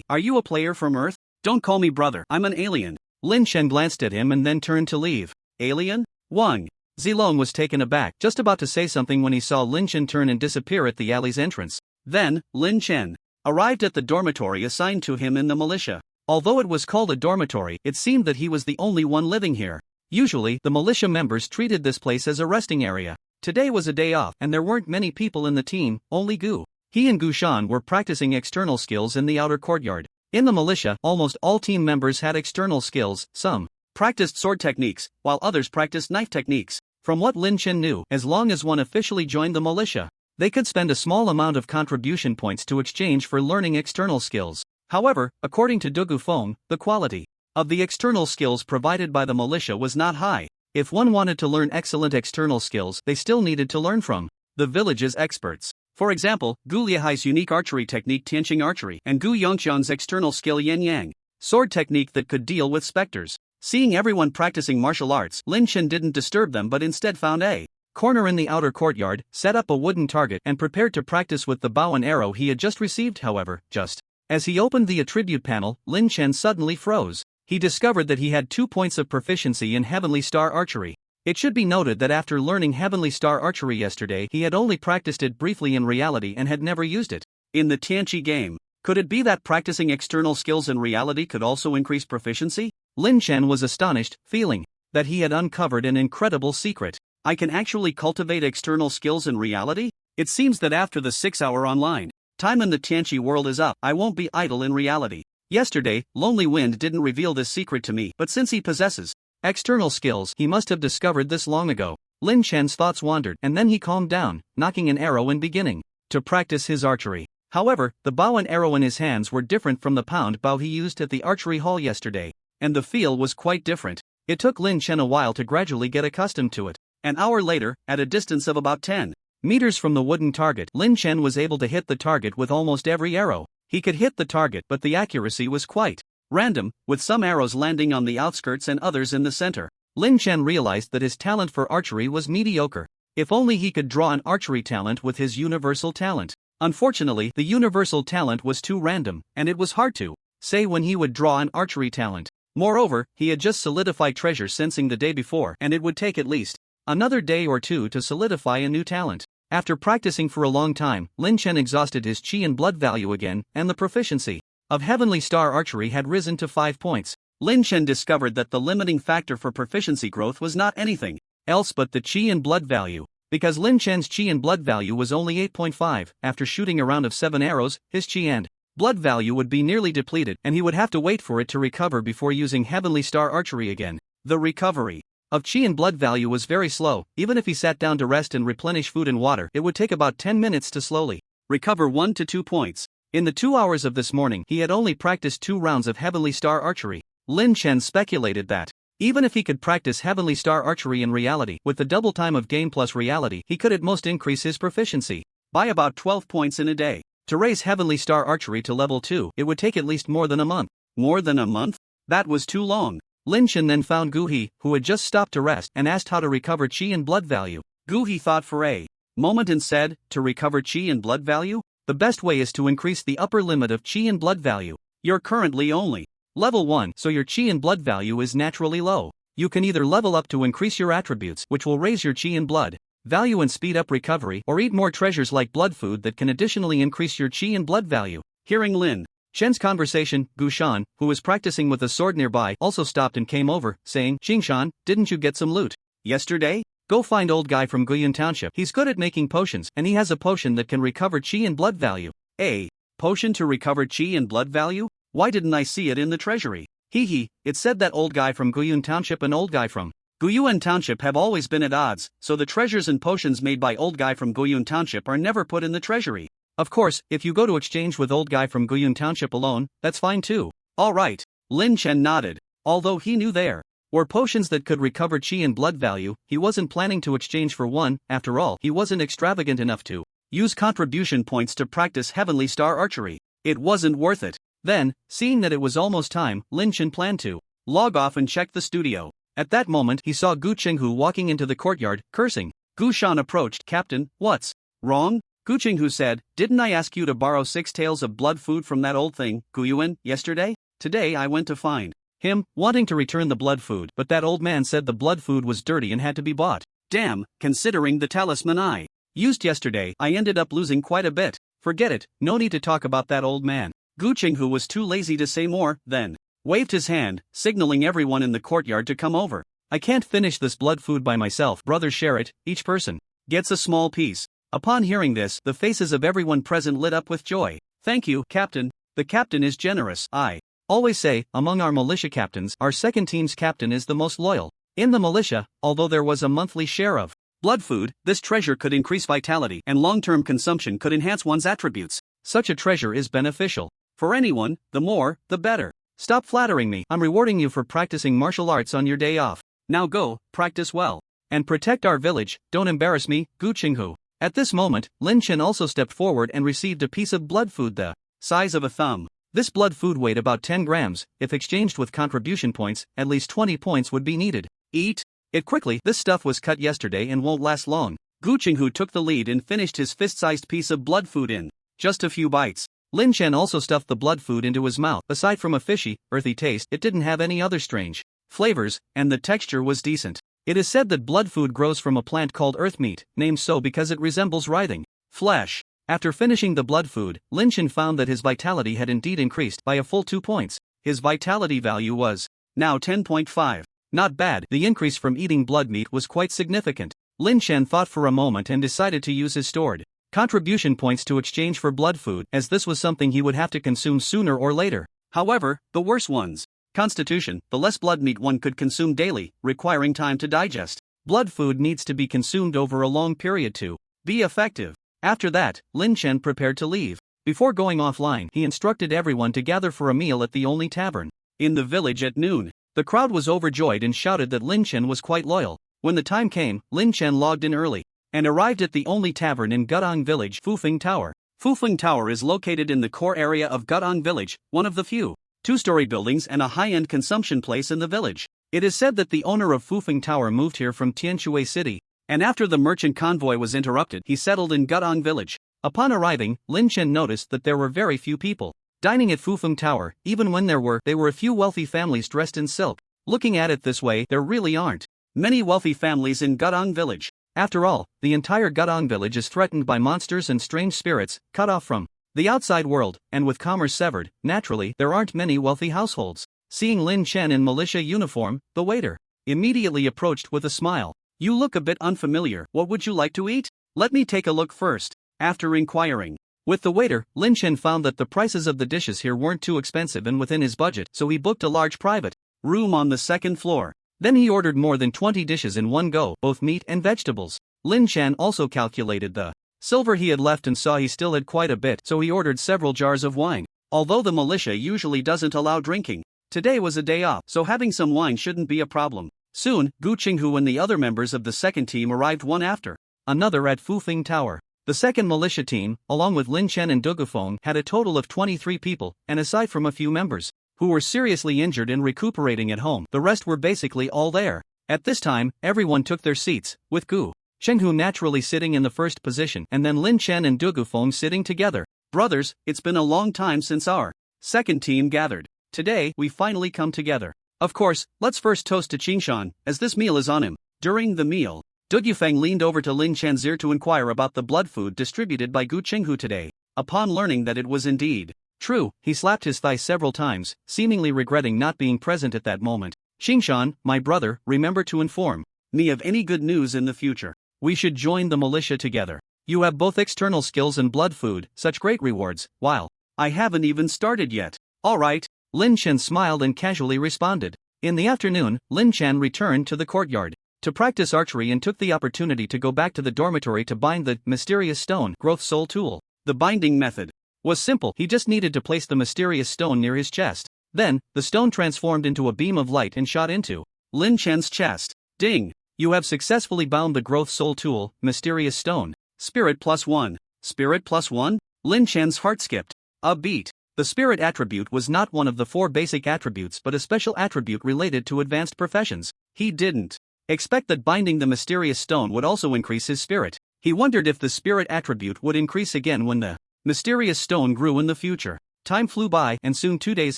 are you a player from Earth? Don't call me brother, I'm an alien. Lin Chen glanced at him and then turned to leave. Alien? Wang Zilong was taken aback, just about to say something when he saw Lin Chen turn and disappear at the alley's entrance. Then, Lin Chen arrived at the dormitory assigned to him in the militia. Although it was called a dormitory, it seemed that he was the only one living here. Usually, the militia members treated this place as a resting area. Today was a day off, and there weren't many people in the team, only Gu. He and Gu Shan were practicing external skills in the outer courtyard. In the militia, almost all team members had external skills. Some practiced sword techniques, while others practiced knife techniques. From what Lin Chen knew, as long as one officially joined the militia, they could spend a small amount of contribution points to exchange for learning external skills. However, according to Dugu Feng, the quality of the external skills provided by the militia was not high. If one wanted to learn excellent external skills, they still needed to learn from the village's experts. For example, Gu Liehai's unique archery technique Tianqing archery and Gu Yongxiang's external skill Yin Yang sword technique that could deal with specters. Seeing everyone practicing martial arts, Lin Chen didn't disturb them but instead found a corner in the outer courtyard, set up a wooden target and prepared to practice with the bow and arrow he had just received. However, just as he opened the attribute panel, Lin Chen suddenly froze. He discovered that he had 2 points of proficiency in Heavenly Star Archery. It should be noted that after learning Heavenly Star Archery yesterday, he had only practiced it briefly in reality and had never used it in the Tianqi game. Could it be that practicing external skills in reality could also increase proficiency? Lin Chen was astonished, feeling that he had uncovered an incredible secret. I can actually cultivate external skills in reality? It seems that after the 6-hour online time in the Tianqi world is up, I won't be idle in reality. Yesterday, Lonely Wind didn't reveal this secret to me, but since he possesses external skills, he must have discovered this long ago. Lin Chen's thoughts wandered, and then he calmed down, nocking an arrow and beginning to practice his archery. However, the bow and arrow in his hands were different from the pound bow he used at the archery hall yesterday, and the feel was quite different. It took Lin Chen a while to gradually get accustomed to it. An hour later, at a distance of about 10 meters from the wooden target, Lin Chen was able to hit the target with almost every arrow. He could hit the target, but the accuracy was quite random, with some arrows landing on the outskirts and others in the center. Lin Chen realized that his talent for archery was mediocre. If only he could draw an archery talent with his universal talent. Unfortunately, the universal talent was too random, and it was hard to say when he would draw an archery talent. Moreover, he had just solidified treasure sensing the day before, and it would take at least another day or 2 to solidify a new talent. After practicing for a long time, Lin Chen exhausted his chi and blood value again, and the proficiency of Heavenly Star Archery had risen to 5 points. Lin Chen discovered that the limiting factor for proficiency growth was not anything else but the chi and blood value. Because Lin Chen's chi and blood value was only 8.5, after shooting a round of 7 arrows, his chi and blood value would be nearly depleted, and he would have to wait for it to recover before using Heavenly Star Archery again. The recovery of chi and blood value was very slow. Even if he sat down to rest and replenish food and water, it would take about 10 minutes to slowly recover 1 to 2 points. In the 2 hours of this morning, he had only practiced 2 rounds of Heavenly Star Archery. Lin Chen speculated that Even if he could practice Heavenly Star Archery in reality, with the double time of game plus reality, he could at most increase his proficiency by about 12 points in a day. To raise Heavenly Star Archery to level 2, it would take at least more than a month. More than a month? That was too long. Lin Chen then found Gu He, who had just stopped to rest, and asked how to recover chi and blood value. Gu He thought for a moment and said, to recover chi and blood value? The best way is to increase the upper limit of chi and blood value. You're currently only level 1, so your chi and blood value is naturally low. You can either level up to increase your attributes, which will raise your chi and blood value and speed up recovery, or eat more treasures like blood food that can additionally increase your chi and blood value. Hearing Lin Chen's conversation, Gu Shan, who was practicing with a sword nearby, also stopped and came over, saying, Xingshan, didn't you get some loot yesterday? Go find old guy from Guyun Township. He's good at making potions, and he has a potion that can recover chi and blood value. A potion to recover chi and blood value? Why didn't I see it in the treasury? Hee, it said that old guy from Guyun Township and old guy from Guyun Township have always been at odds, so the treasures and potions made by old guy from Guyun Township are never put in the treasury. Of course, if you go to exchange with old guy from Guyun Township alone, that's fine too. Alright. Lin Chen nodded. Although he knew there were potions that could recover chi and blood value, he wasn't planning to exchange for one. After all, he wasn't extravagant enough to use contribution points to practice Heavenly Star Archery. It wasn't worth it. Then, seeing that it was almost time, Lin Chen planned to log off and check the studio. At that moment, he saw Gu Qinghu walking into the courtyard, cursing. Gu Shan approached. Captain, what's wrong? Gu Qinghu said, didn't I ask you to borrow 6 taels of blood food from that old thing, Guyuan, yesterday? Today I went to find him, wanting to return the blood food, but that old man said the blood food was dirty and had to be bought. Damn, considering the talisman I used yesterday, I ended up losing quite a bit. Forget it, no need to talk about that old man. Gu Qinghu was too lazy to say more, then waved his hand, signaling everyone in the courtyard to come over. I can't finish this blood food by myself, brothers, share it, each person gets a small piece. Upon hearing this, the faces of everyone present lit up with joy. Thank you, Captain. The captain is generous. I always say, among our militia captains, our second team's captain is the most loyal. In the militia, although there was a monthly share of blood food, this treasure could increase vitality, and long-term consumption could enhance one's attributes. Such a treasure is beneficial for anyone, the more, the better. Stop flattering me. I'm rewarding you for practicing martial arts on your day off. Now go, practice well. And protect our village, don't embarrass me, Gu Qinghu. At this moment, Lin Chen also stepped forward and received a piece of blood food the size of a thumb. This blood food weighed about 10 grams, if exchanged with contribution points, at least 20 points would be needed. Eat it quickly, this stuff was cut yesterday and won't last long. Gu Qinghu took the lead and finished his fist-sized piece of blood food in just a few bites. Lin Chen also stuffed the blood food into his mouth. Aside from a fishy, earthy taste, it didn't have any other strange flavors, and the texture was decent. It is said that blood food grows from a plant called earth meat, named so because it resembles writhing flesh. After finishing the blood food, Lin Chen found that his vitality had indeed increased by a full 2 points. His vitality value was now 10.5. Not bad. The increase from eating blood meat was quite significant. Lin Chen thought for a moment and decided to use his stored contribution points to exchange for blood food, as this was something he would have to consume sooner or later. However, the worse one's constitution, the less blood meat one could consume daily, requiring time to digest. Blood food needs to be consumed over a long period to be effective. After that, Lin Chen prepared to leave. Before going offline, he instructed everyone to gather for a meal at the only tavern in the village at noon. The crowd was overjoyed and shouted that Lin Chen was quite loyal. When the time came, Lin Chen logged in early and arrived at the only tavern in Gudong Village, Fufeng Tower. Fufeng Tower is located in the core area of Gudong Village, one of the few two-story buildings and a high-end consumption place in the village. It is said that the owner of Fufeng Tower moved here from Tianshui City, and after the merchant convoy was interrupted, he settled in Gudong Village. Upon arriving, Lin Chen noticed that there were very few people dining at Fufeng Tower. Even when there were a few wealthy families dressed in silk. Looking at it this way, there really aren't many wealthy families in Gudong Village. After all, the entire Gudong Village is threatened by monsters and strange spirits, cut off from the outside world, and with commerce severed. Naturally, there aren't many wealthy households. Seeing Lin Chen in militia uniform, the waiter immediately approached with a smile. You look a bit unfamiliar. What would you like to eat? Let me take a look first. After inquiring with the waiter, Lin Chen found that the prices of the dishes here weren't too expensive and within his budget, so he booked a large private room on the second floor. Then he ordered more than 20 dishes in one go, both meat and vegetables. Lin Chen also calculated the silver he had left and saw he still had quite a bit, so he ordered several jars of wine. Although the militia usually doesn't allow drinking Today was a day off, so having some wine shouldn't be a problem. Soon, Gu Qinghu and the other members of the second team arrived one after another at Fufeng Tower. The second militia team, along with Lin Chen and Dugufeng, had a total of 23 people, and aside from a few members who were seriously injured and recuperating at home, the rest were basically all there. At this time, everyone took their seats, with Gu Qinghu naturally sitting in the first position and then Lin Chen and Dugufeng sitting together. Brothers, it's been a long time since our second team gathered. Today, we finally come together. Of course, let's first toast to Qingshan, as this meal is on him. During the meal, Dugufeng leaned over to Lin Chan's ear to inquire about the blood food distributed by Gu Qinghu today. Upon learning that it was indeed true, he slapped his thigh several times, seemingly regretting not being present at that moment. Qingshan, my brother, remember to inform me of any good news in the future. We should join the militia together. You have both external skills and blood food, such great rewards, while I haven't even started yet. Alright, Lin Chen smiled and casually responded. In the afternoon, Lin Chen returned to the courtyard to practice archery and took the opportunity to go back to the dormitory to bind the mysterious stone growth soul tool. The binding method was simple. He just needed to place the mysterious stone near his chest. Then, the stone transformed into a beam of light and shot into Lin Chen's chest. Ding! You have successfully bound the growth soul tool, mysterious stone. Spirit +1. Spirit +1? Lin Chen's heart skipped a beat. The spirit attribute was not one of the 4 basic attributes but a special attribute related to advanced professions. He didn't expect that binding the mysterious stone would also increase his spirit. He wondered if the spirit attribute would increase again when the mysterious stone grew in the future. Time flew by and soon 2 days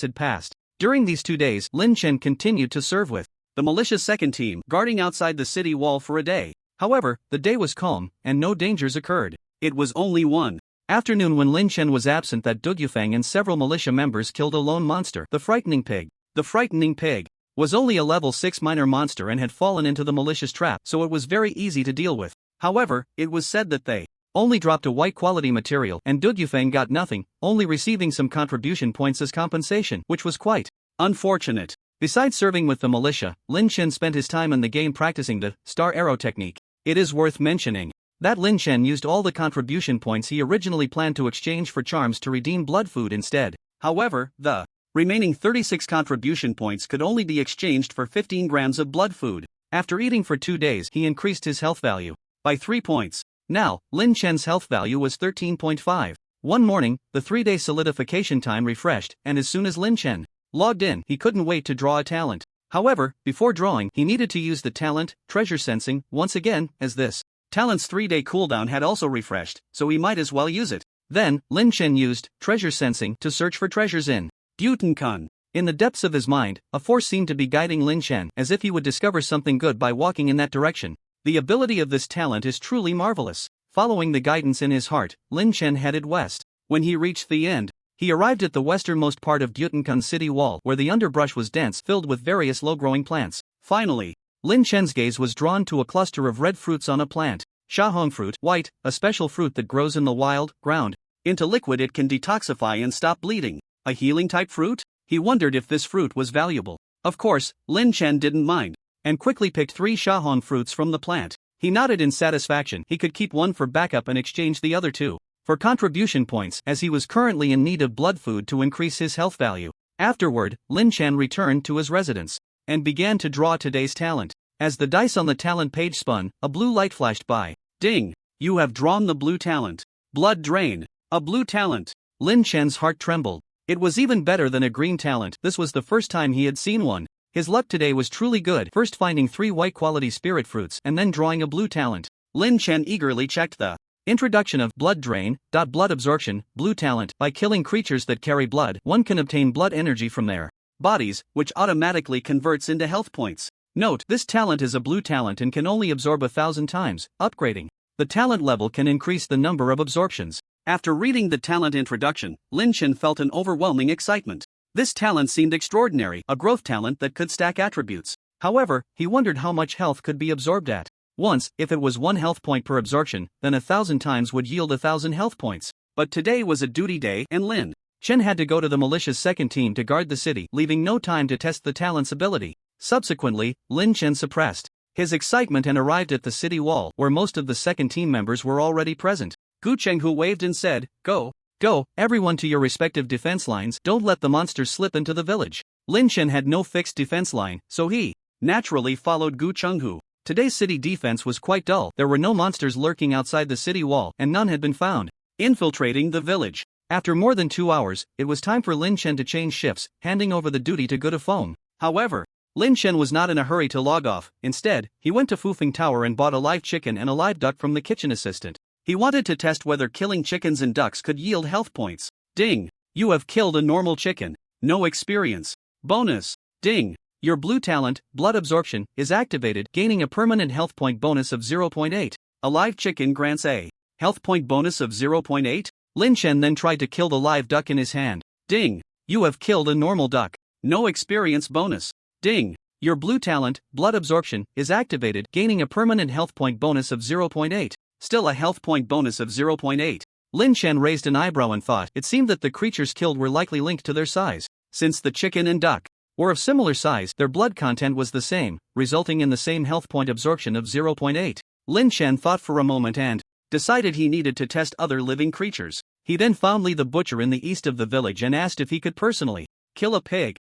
had passed. During these 2 days, Lin Chen continued to serve with the militia's second team, guarding outside the city wall for a day. However, the day was calm, and no dangers occurred. It was only one afternoon when Lin Chen was absent that Dugufeng and several militia members killed a lone monster, the frightening pig. The frightening pig was only a level 6 minor monster and had fallen into the malicious trap, so it was very easy to deal with. However, it was said that they only dropped a white quality material and Dugufeng got nothing, only receiving some contribution points as compensation, which was quite unfortunate. Besides serving with the militia, Lin Chen spent his time in the game practicing the star arrow technique. It is worth mentioning that Lin Chen used all the contribution points he originally planned to exchange for charms to redeem blood food instead. However, the remaining 36 contribution points could only be exchanged for 15 grams of blood food. After eating for 2 days, he increased his health value by 3 points. Now, Lin Chen's health value was 13.5. One morning, the 3-day solidification time refreshed, and as soon as Lin Chen logged in, he couldn't wait to draw a talent. However, before drawing, he needed to use the talent, treasure sensing, once again, as this talent's 3-day cooldown had also refreshed, so he might as well use it. Then, Lin Chen used treasure sensing to search for treasures in Butankan. In the depths of his mind, a force seemed to be guiding Lin Chen, as if he would discover something good by walking in that direction. The ability of this talent is truly marvelous. Following the guidance in his heart, Lin Chen headed west. When he reached the end, he arrived at the westernmost part of Butankan city wall where the underbrush was dense, filled with various low-growing plants. Finally, Lin Chen's gaze was drawn to a cluster of red fruits on a plant. Shahong fruit, white, a special fruit that grows in the wild. Ground into liquid, it can detoxify and stop bleeding. A healing-type fruit? He wondered if this fruit was valuable. Of course, Lin Chen didn't mind, and quickly picked 3 Shahong fruits from the plant. He nodded in satisfaction. He could keep one for backup and exchange the other 2 for contribution points, as he was currently in need of blood food to increase his health value. Afterward, Lin Chen returned to his residence and began to draw today's talent. As the dice on the talent page spun, a blue light flashed by. Ding! You have drawn the blue talent. Blood drain. A blue talent. Lin Chen's heart trembled. It was even better than a green talent. This was the first time he had seen one. His luck today was truly good, first finding 3 white quality spirit fruits and then drawing a blue talent. Lin Chen eagerly checked the introduction of blood drain. Blood absorption, blue talent. By killing creatures that carry blood, one can obtain blood energy from their bodies, which automatically converts into health points. Note, this talent is a blue talent and can only absorb 1,000 times. Upgrading the talent level can increase the number of absorptions. After reading the talent introduction, Lin Chen felt an overwhelming excitement. This talent seemed extraordinary, a growth talent that could stack attributes. However, he wondered how much health could be absorbed at once. If it was 1 health point per absorption, then 1,000 times would yield 1,000 health points. But today was a duty day and Lin Chen had to go to the militia's second team to guard the city, leaving no time to test the talent's ability. Subsequently, Lin Chen suppressed his excitement and arrived at the city wall, where most of the second team members were already present. Gu Chenghu waved and said, Go, everyone to your respective defense lines. Don't let the monsters slip into the village. Lin Chen had no fixed defense line, so he naturally followed Gu Chenghu. Today's city defense was quite dull. There were no monsters lurking outside the city wall, and none had been found infiltrating the village. After more than 2 hours, it was time for Lin Chen to change shifts, handing over the duty to Gudafeng. However, Lin Chen was not in a hurry to log off. Instead, he went to Fufeng Tower and bought a live chicken and a live duck from the kitchen assistant. He wanted to test whether killing chickens and ducks could yield health points. Ding! You have killed a normal chicken. No experience. Bonus. Ding! Your blue talent, blood absorption, is activated, gaining a permanent health point bonus of 0.8. A live chicken grants a health point bonus of 0.8. Lin Chen then tried to kill the live duck in his hand. Ding! You have killed a normal duck. No experience bonus. Ding! Your blue talent, blood absorption, is activated, gaining a permanent health point bonus of 0.8. Still a health point bonus of 0.8. Lin Chen raised an eyebrow and thought it seemed that the creatures killed were likely linked to their size. Since the chicken and duck were of similar size, their blood content was the same, resulting in the same health point absorption of 0.8. Lin Chen thought for a moment and decided he needed to test other living creatures. He then found Li the butcher in the east of the village and asked if he could personally kill a pig,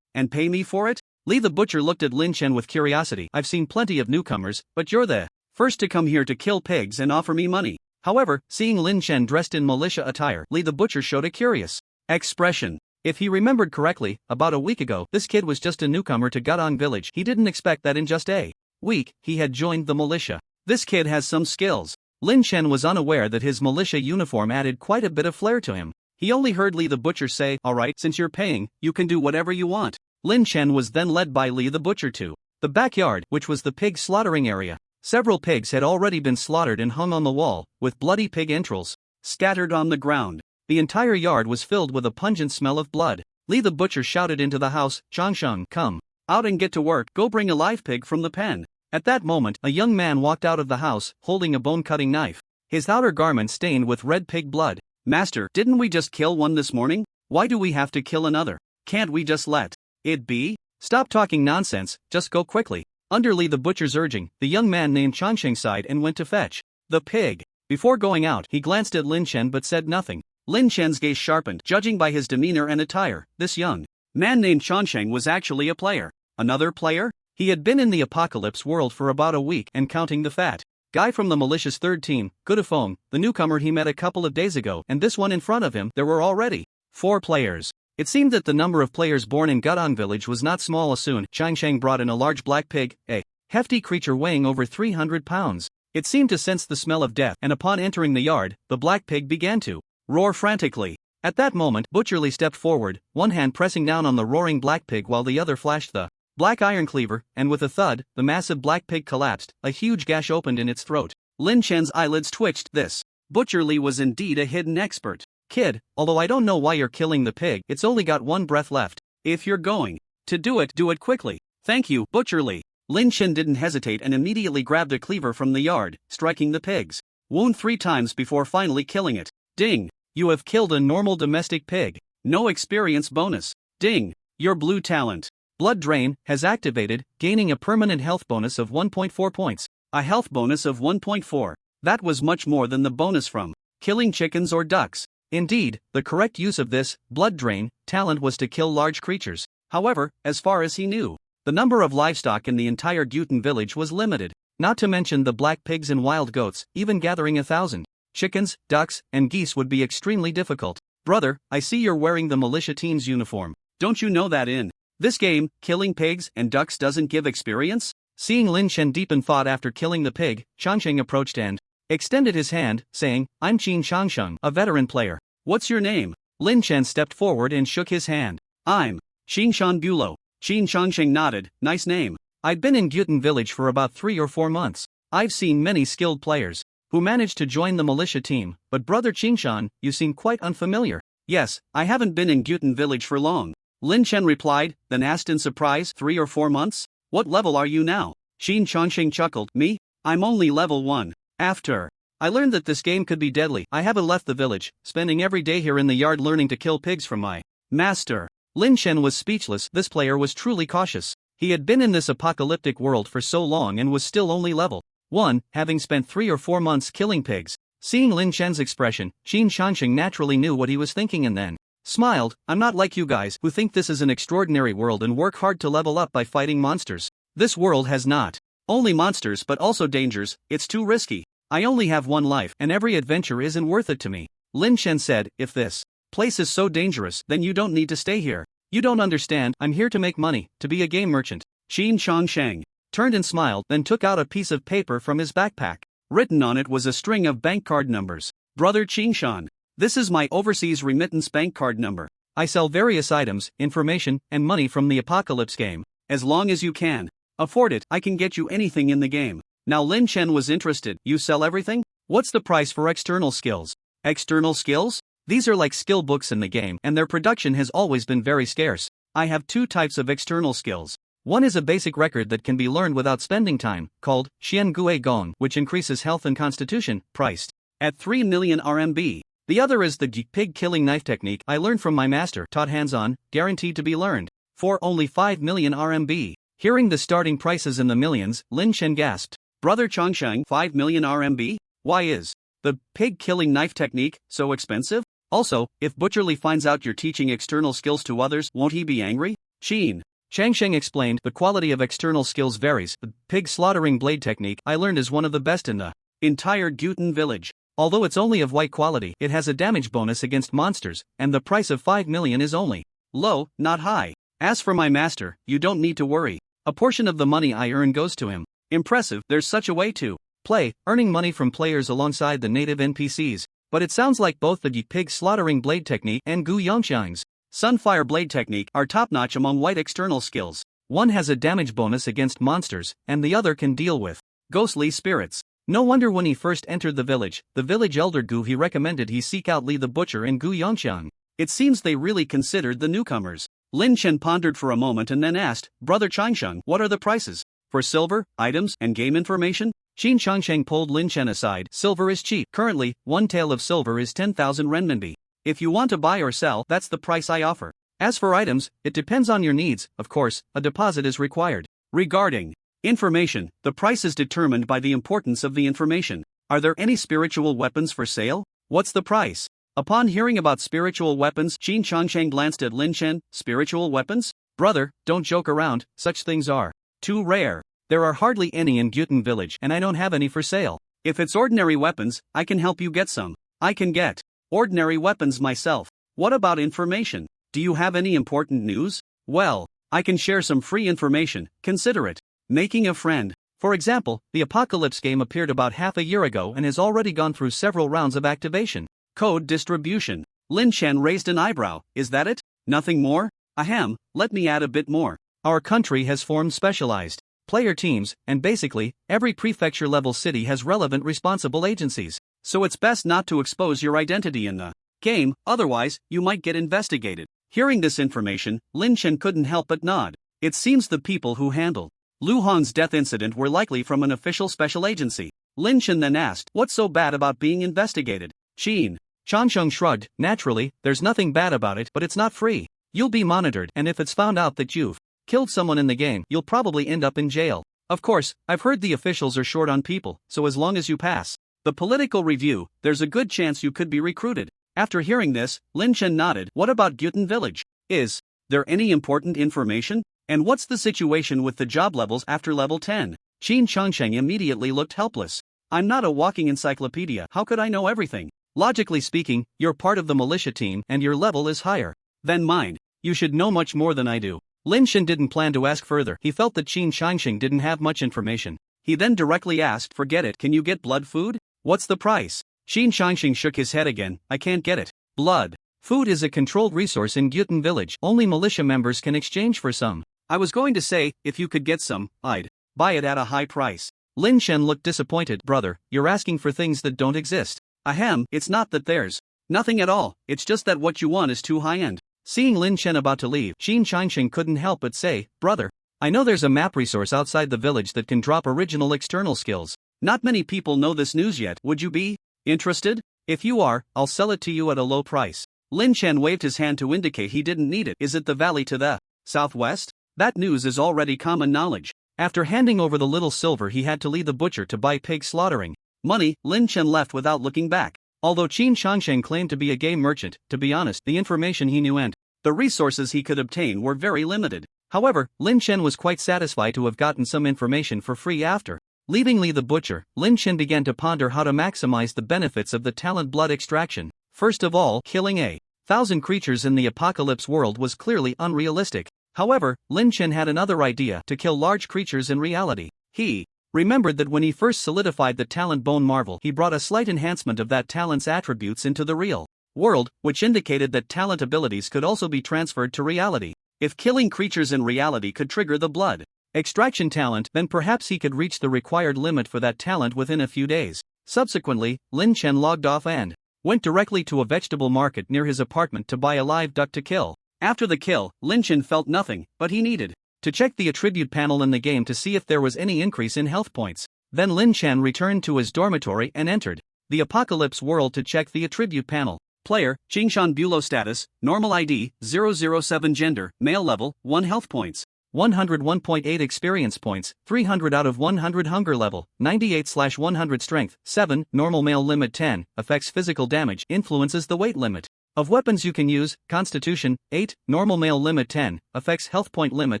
and pay me for it? Li the butcher looked at Lin Chen with curiosity. I've seen plenty of newcomers, but you're the first to come here to kill pigs and offer me money. However, seeing Lin Chen dressed in militia attire, Li the butcher showed a curious expression. If he remembered correctly, about a week ago, this kid was just a newcomer to Gadong village. He didn't expect that in just a week, he had joined the militia. This kid has some skills. Lin Chen was unaware that his militia uniform added quite a bit of flair to him. He only heard Li the butcher say, "Alright, since you're paying, you can do whatever you want." Lin Chen was then led by Li the butcher to the backyard, which was the pig slaughtering area. Several pigs had already been slaughtered and hung on the wall, with bloody pig entrails scattered on the ground. The entire yard was filled with a pungent smell of blood. Li the butcher shouted into the house, "Changsheng, come out and get to work, go bring a live pig from the pen." At that moment, a young man walked out of the house, holding a bone-cutting knife. His outer garment stained with red pig blood. "Master, didn't we just kill one this morning? Why do we have to kill another? Can't we just let it be? Stop talking nonsense, just go quickly." Under Li the butcher's urging, the young man named Changsheng sighed and went to fetch the pig. Before going out, he glanced at Lin Chen but said nothing. Lin Chen's gaze sharpened, judging by his demeanor and attire. This young man named Changsheng was actually a player. Another player? He had been in the apocalypse world for about a week and counting the fat guy from the malicious third team, Gudafeng, the newcomer he met a couple of days ago, and this one in front of him, there were already 4 players. It seemed that the number of players born in Gadong village was not small. Soon, Changsheng brought in a large black pig, a hefty creature weighing over 300 pounds. It seemed to sense the smell of death, and upon entering the yard, the black pig began to roar frantically. At that moment, Butcher Li stepped forward, one hand pressing down on the roaring black pig while the other flashed the black iron cleaver, and with a thud, the massive black pig collapsed, a huge gash opened in its throat. Lin Chen's eyelids twitched. This Butcher Li was indeed a hidden expert. "Kid, although I don't know why you're killing the pig, it's only got one breath left. If you're going to do it quickly." "Thank you, Butcher Li." Lin Chen didn't hesitate and immediately grabbed a cleaver from the yard, striking the pig's wound 3 times before finally killing it. Ding! You have killed a normal domestic pig. No experience bonus. Ding! Your blue talent, Blood Drain, has activated, gaining a permanent health bonus of 1.4 points. A health bonus of 1.4. That was much more than the bonus from killing chickens or ducks. Indeed, the correct use of this Blood Drain talent was to kill large creatures. However, as far as he knew, the number of livestock in the entire Guten village was limited. Not to mention the black pigs and wild goats. Even gathering 1,000 chickens, ducks, and geese would be extremely difficult. "Brother, I see you're wearing the militia team's uniform. Don't you know that in this game, killing pigs and ducks doesn't give experience?" Seeing Lin Chen deep in thought after killing the pig, Changsheng approached and extended his hand, saying, "I'm Qin Changsheng, a veteran player. What's your name?" Lin Chen stepped forward and shook his hand. "I'm Xingshan Bulo." Qin Changsheng nodded. "Nice name. I've been in Guten village for about 3 or 4 months. I've seen many skilled players who managed to join the militia team, but brother Qingshan, you seem quite unfamiliar." "Yes, I haven't been in Guten village for long," Lin Chen replied, then asked in surprise, 3 or 4 months? "What level are you now?" Qin Changsheng chuckled. "Me? I'm only level 1. After I learned that this game could be deadly, I haven't left the village, spending every day here in the yard learning to kill pigs from my master." Lin Chen was speechless. This player was truly cautious. He had been in this apocalyptic world for so long and was still only level 1, having spent 3 or 4 months killing pigs. Seeing Lin Chen's expression, Qin Changsheng naturally knew what he was thinking and then smiled. I'm not like you guys who think this is an extraordinary world and work hard to level up by fighting monsters. This world has not only monsters but also dangers. It's too risky. I only have one life and every adventure isn't worth it to me. Lin Chen said, if this place is so dangerous, then you don't need to stay here. You don't understand, I'm here to make money, to be a game merchant. Qin Changsheng turned and smiled, then took out a piece of paper from his backpack. Written on it was a string of bank card numbers. Brother Qingshan, this is my overseas remittance bank card number. I sell various items, information, and money from the Apocalypse game. As long as you can afford it, I can get you anything in the game. Now Lin Chen was interested. You sell everything? What's the price for external skills? External skills? These are like skill books in the game, and their production has always been very scarce. I have two types of external skills. One is a basic record that can be learned without spending time, called Xian Gui Gong, which increases health and constitution, priced at 3 million RMB. The other is the pig killing knife technique I learned from my master, taught hands-on, guaranteed to be learned, for only 5 million RMB. Hearing the starting prices in the millions, Lin Chen gasped. Brother Changsheng, 5 million RMB? Why is the pig killing knife technique so expensive? Also, if Butcherly finds out you're teaching external skills to others, won't he be angry? Qin Changsheng explained, the quality of external skills varies. The pig slaughtering blade technique I learned is one of the best in the entire Gyutan village. Although it's only of white quality, it has a damage bonus against monsters, and the price of 5 million is only low, not high. As for my master, you don't need to worry. A portion of the money I earn goes to him. Impressive, there's such a way to play, earning money from players alongside the native NPCs. But it sounds like both the pig slaughtering blade technique and Gu Yongxiang's Sunfire blade technique are top-notch among white external skills. One has a damage bonus against monsters, and the other can deal with ghostly spirits. No wonder when he first entered the village elder Gu he recommended he seek out Li the Butcher and Gu Yongxiang. It seems they really considered the newcomers. Lin Chen pondered for a moment and then asked, Brother Changsheng, what are the prices? For silver, items, and game information? Qin Changsheng pulled Lin Chen aside. Silver is cheap. Currently, one tael of silver is 10,000 renminbi. If you want to buy or sell, that's the price I offer. As for items, it depends on your needs. Of course, a deposit is required. Regarding information, the price is determined by the importance of the information. Are there any spiritual weapons for sale? What's the price? Upon hearing about spiritual weapons, Qin Changsheng glanced at Lin Chen. Spiritual weapons? Brother, don't joke around, such things are too rare. There are hardly any in Gyutan village and I don't have any for sale. If it's ordinary weapons, I can help you get some. I can get ordinary weapons myself. What about information? Do you have any important news? Well, I can share some free information. Consider it. Making a friend. For example, the Apocalypse game appeared about half a year ago and has already gone through several rounds of activation. Code distribution. Lin Chen raised an eyebrow. Is that it? Nothing more? Ahem, let me add a bit more. Our country has formed specialized player teams, and basically, every prefecture-level city has relevant responsible agencies. So it's best not to expose your identity in the game, otherwise, you might get investigated. Hearing this information, Lin Chen couldn't help but nod. It seems the people who handled Lu Han's death incident were likely from an official special agency. Lin Chen then asked, what's so bad about being investigated? Qin Changsheng shrugged. Naturally, there's nothing bad about it, but it's not free. You'll be monitored, and if it's found out that you've killed someone in the game, you'll probably end up in jail. Of course, I've heard the officials are short on people, so as long as you pass the political review, there's a good chance you could be recruited. After hearing this, Lin Chen nodded. What about Gyutan village? Is there any important information? And what's the situation with the job levels after level 10? Qin Changsheng immediately looked helpless. I'm not a walking encyclopedia. How could I know everything? Logically speaking, you're part of the militia team and your level is higher than mine. You should know much more than I do. Lin Chen didn't plan to ask further. He felt that Qin Changsheng didn't have much information. He then directly asked, forget it, can you get blood food? What's the price? Qin Changsheng shook his head again. I can't get it. Blood food is a controlled resource in Gyutan village. Only militia members can exchange for some. I was going to say, if you could get some, I'd buy it at a high price. Lin Chen looked disappointed. Brother, you're asking for things that don't exist. Ahem, it's not that there's nothing at all, it's just that what you want is too high-end. Seeing Lin Chen about to leave, Qin Changsheng couldn't help but say, brother, I know there's a map resource outside the village that can drop original external skills. Not many people know this news yet. Would you be interested? If you are, I'll sell it to you at a low price. Lin Chen waved his hand to indicate he didn't need it. Is it the valley to the southwest? That news is already common knowledge. After handing over the little silver he had to Li the Butcher to buy pig slaughtering money, Lin Chen left without looking back. Although Qin Shangsheng claimed to be a game merchant, to be honest, the information he knew and the resources he could obtain were very limited. However, Lin Chen was quite satisfied to have gotten some information for free after leaving Li the butcher. Lin Chen began to ponder how to maximize the benefits of the talent blood extraction. First of all, killing 1,000 creatures in the apocalypse world was clearly unrealistic. However, Lin Chen had another idea: to kill large creatures in reality. He remembered that when he first solidified the talent bone marvel, he brought a slight enhancement of that talent's attributes into the real world, which indicated that talent abilities could also be transferred to reality. If killing creatures in reality could trigger the blood extraction talent, then perhaps he could reach the required limit for that talent within a few days. Subsequently, Lin Chen logged off and went directly to a vegetable market near his apartment to buy a live duck to kill. After the kill, Lin Chen felt nothing, but he needed to check the attribute panel in the game to see if there was any increase in health points. Then Lin Chen returned to his dormitory and entered the apocalypse world to check the attribute panel. Player, Qingshan Bulo status, normal ID, 007 gender, male level, 1 health points. 101.8 experience points, 300 out of 100 hunger level, 98/100 strength, 7, normal male limit 10, affects physical damage, influences the weight limit of weapons you can use, constitution, 8, normal male limit 10, affects health point limit,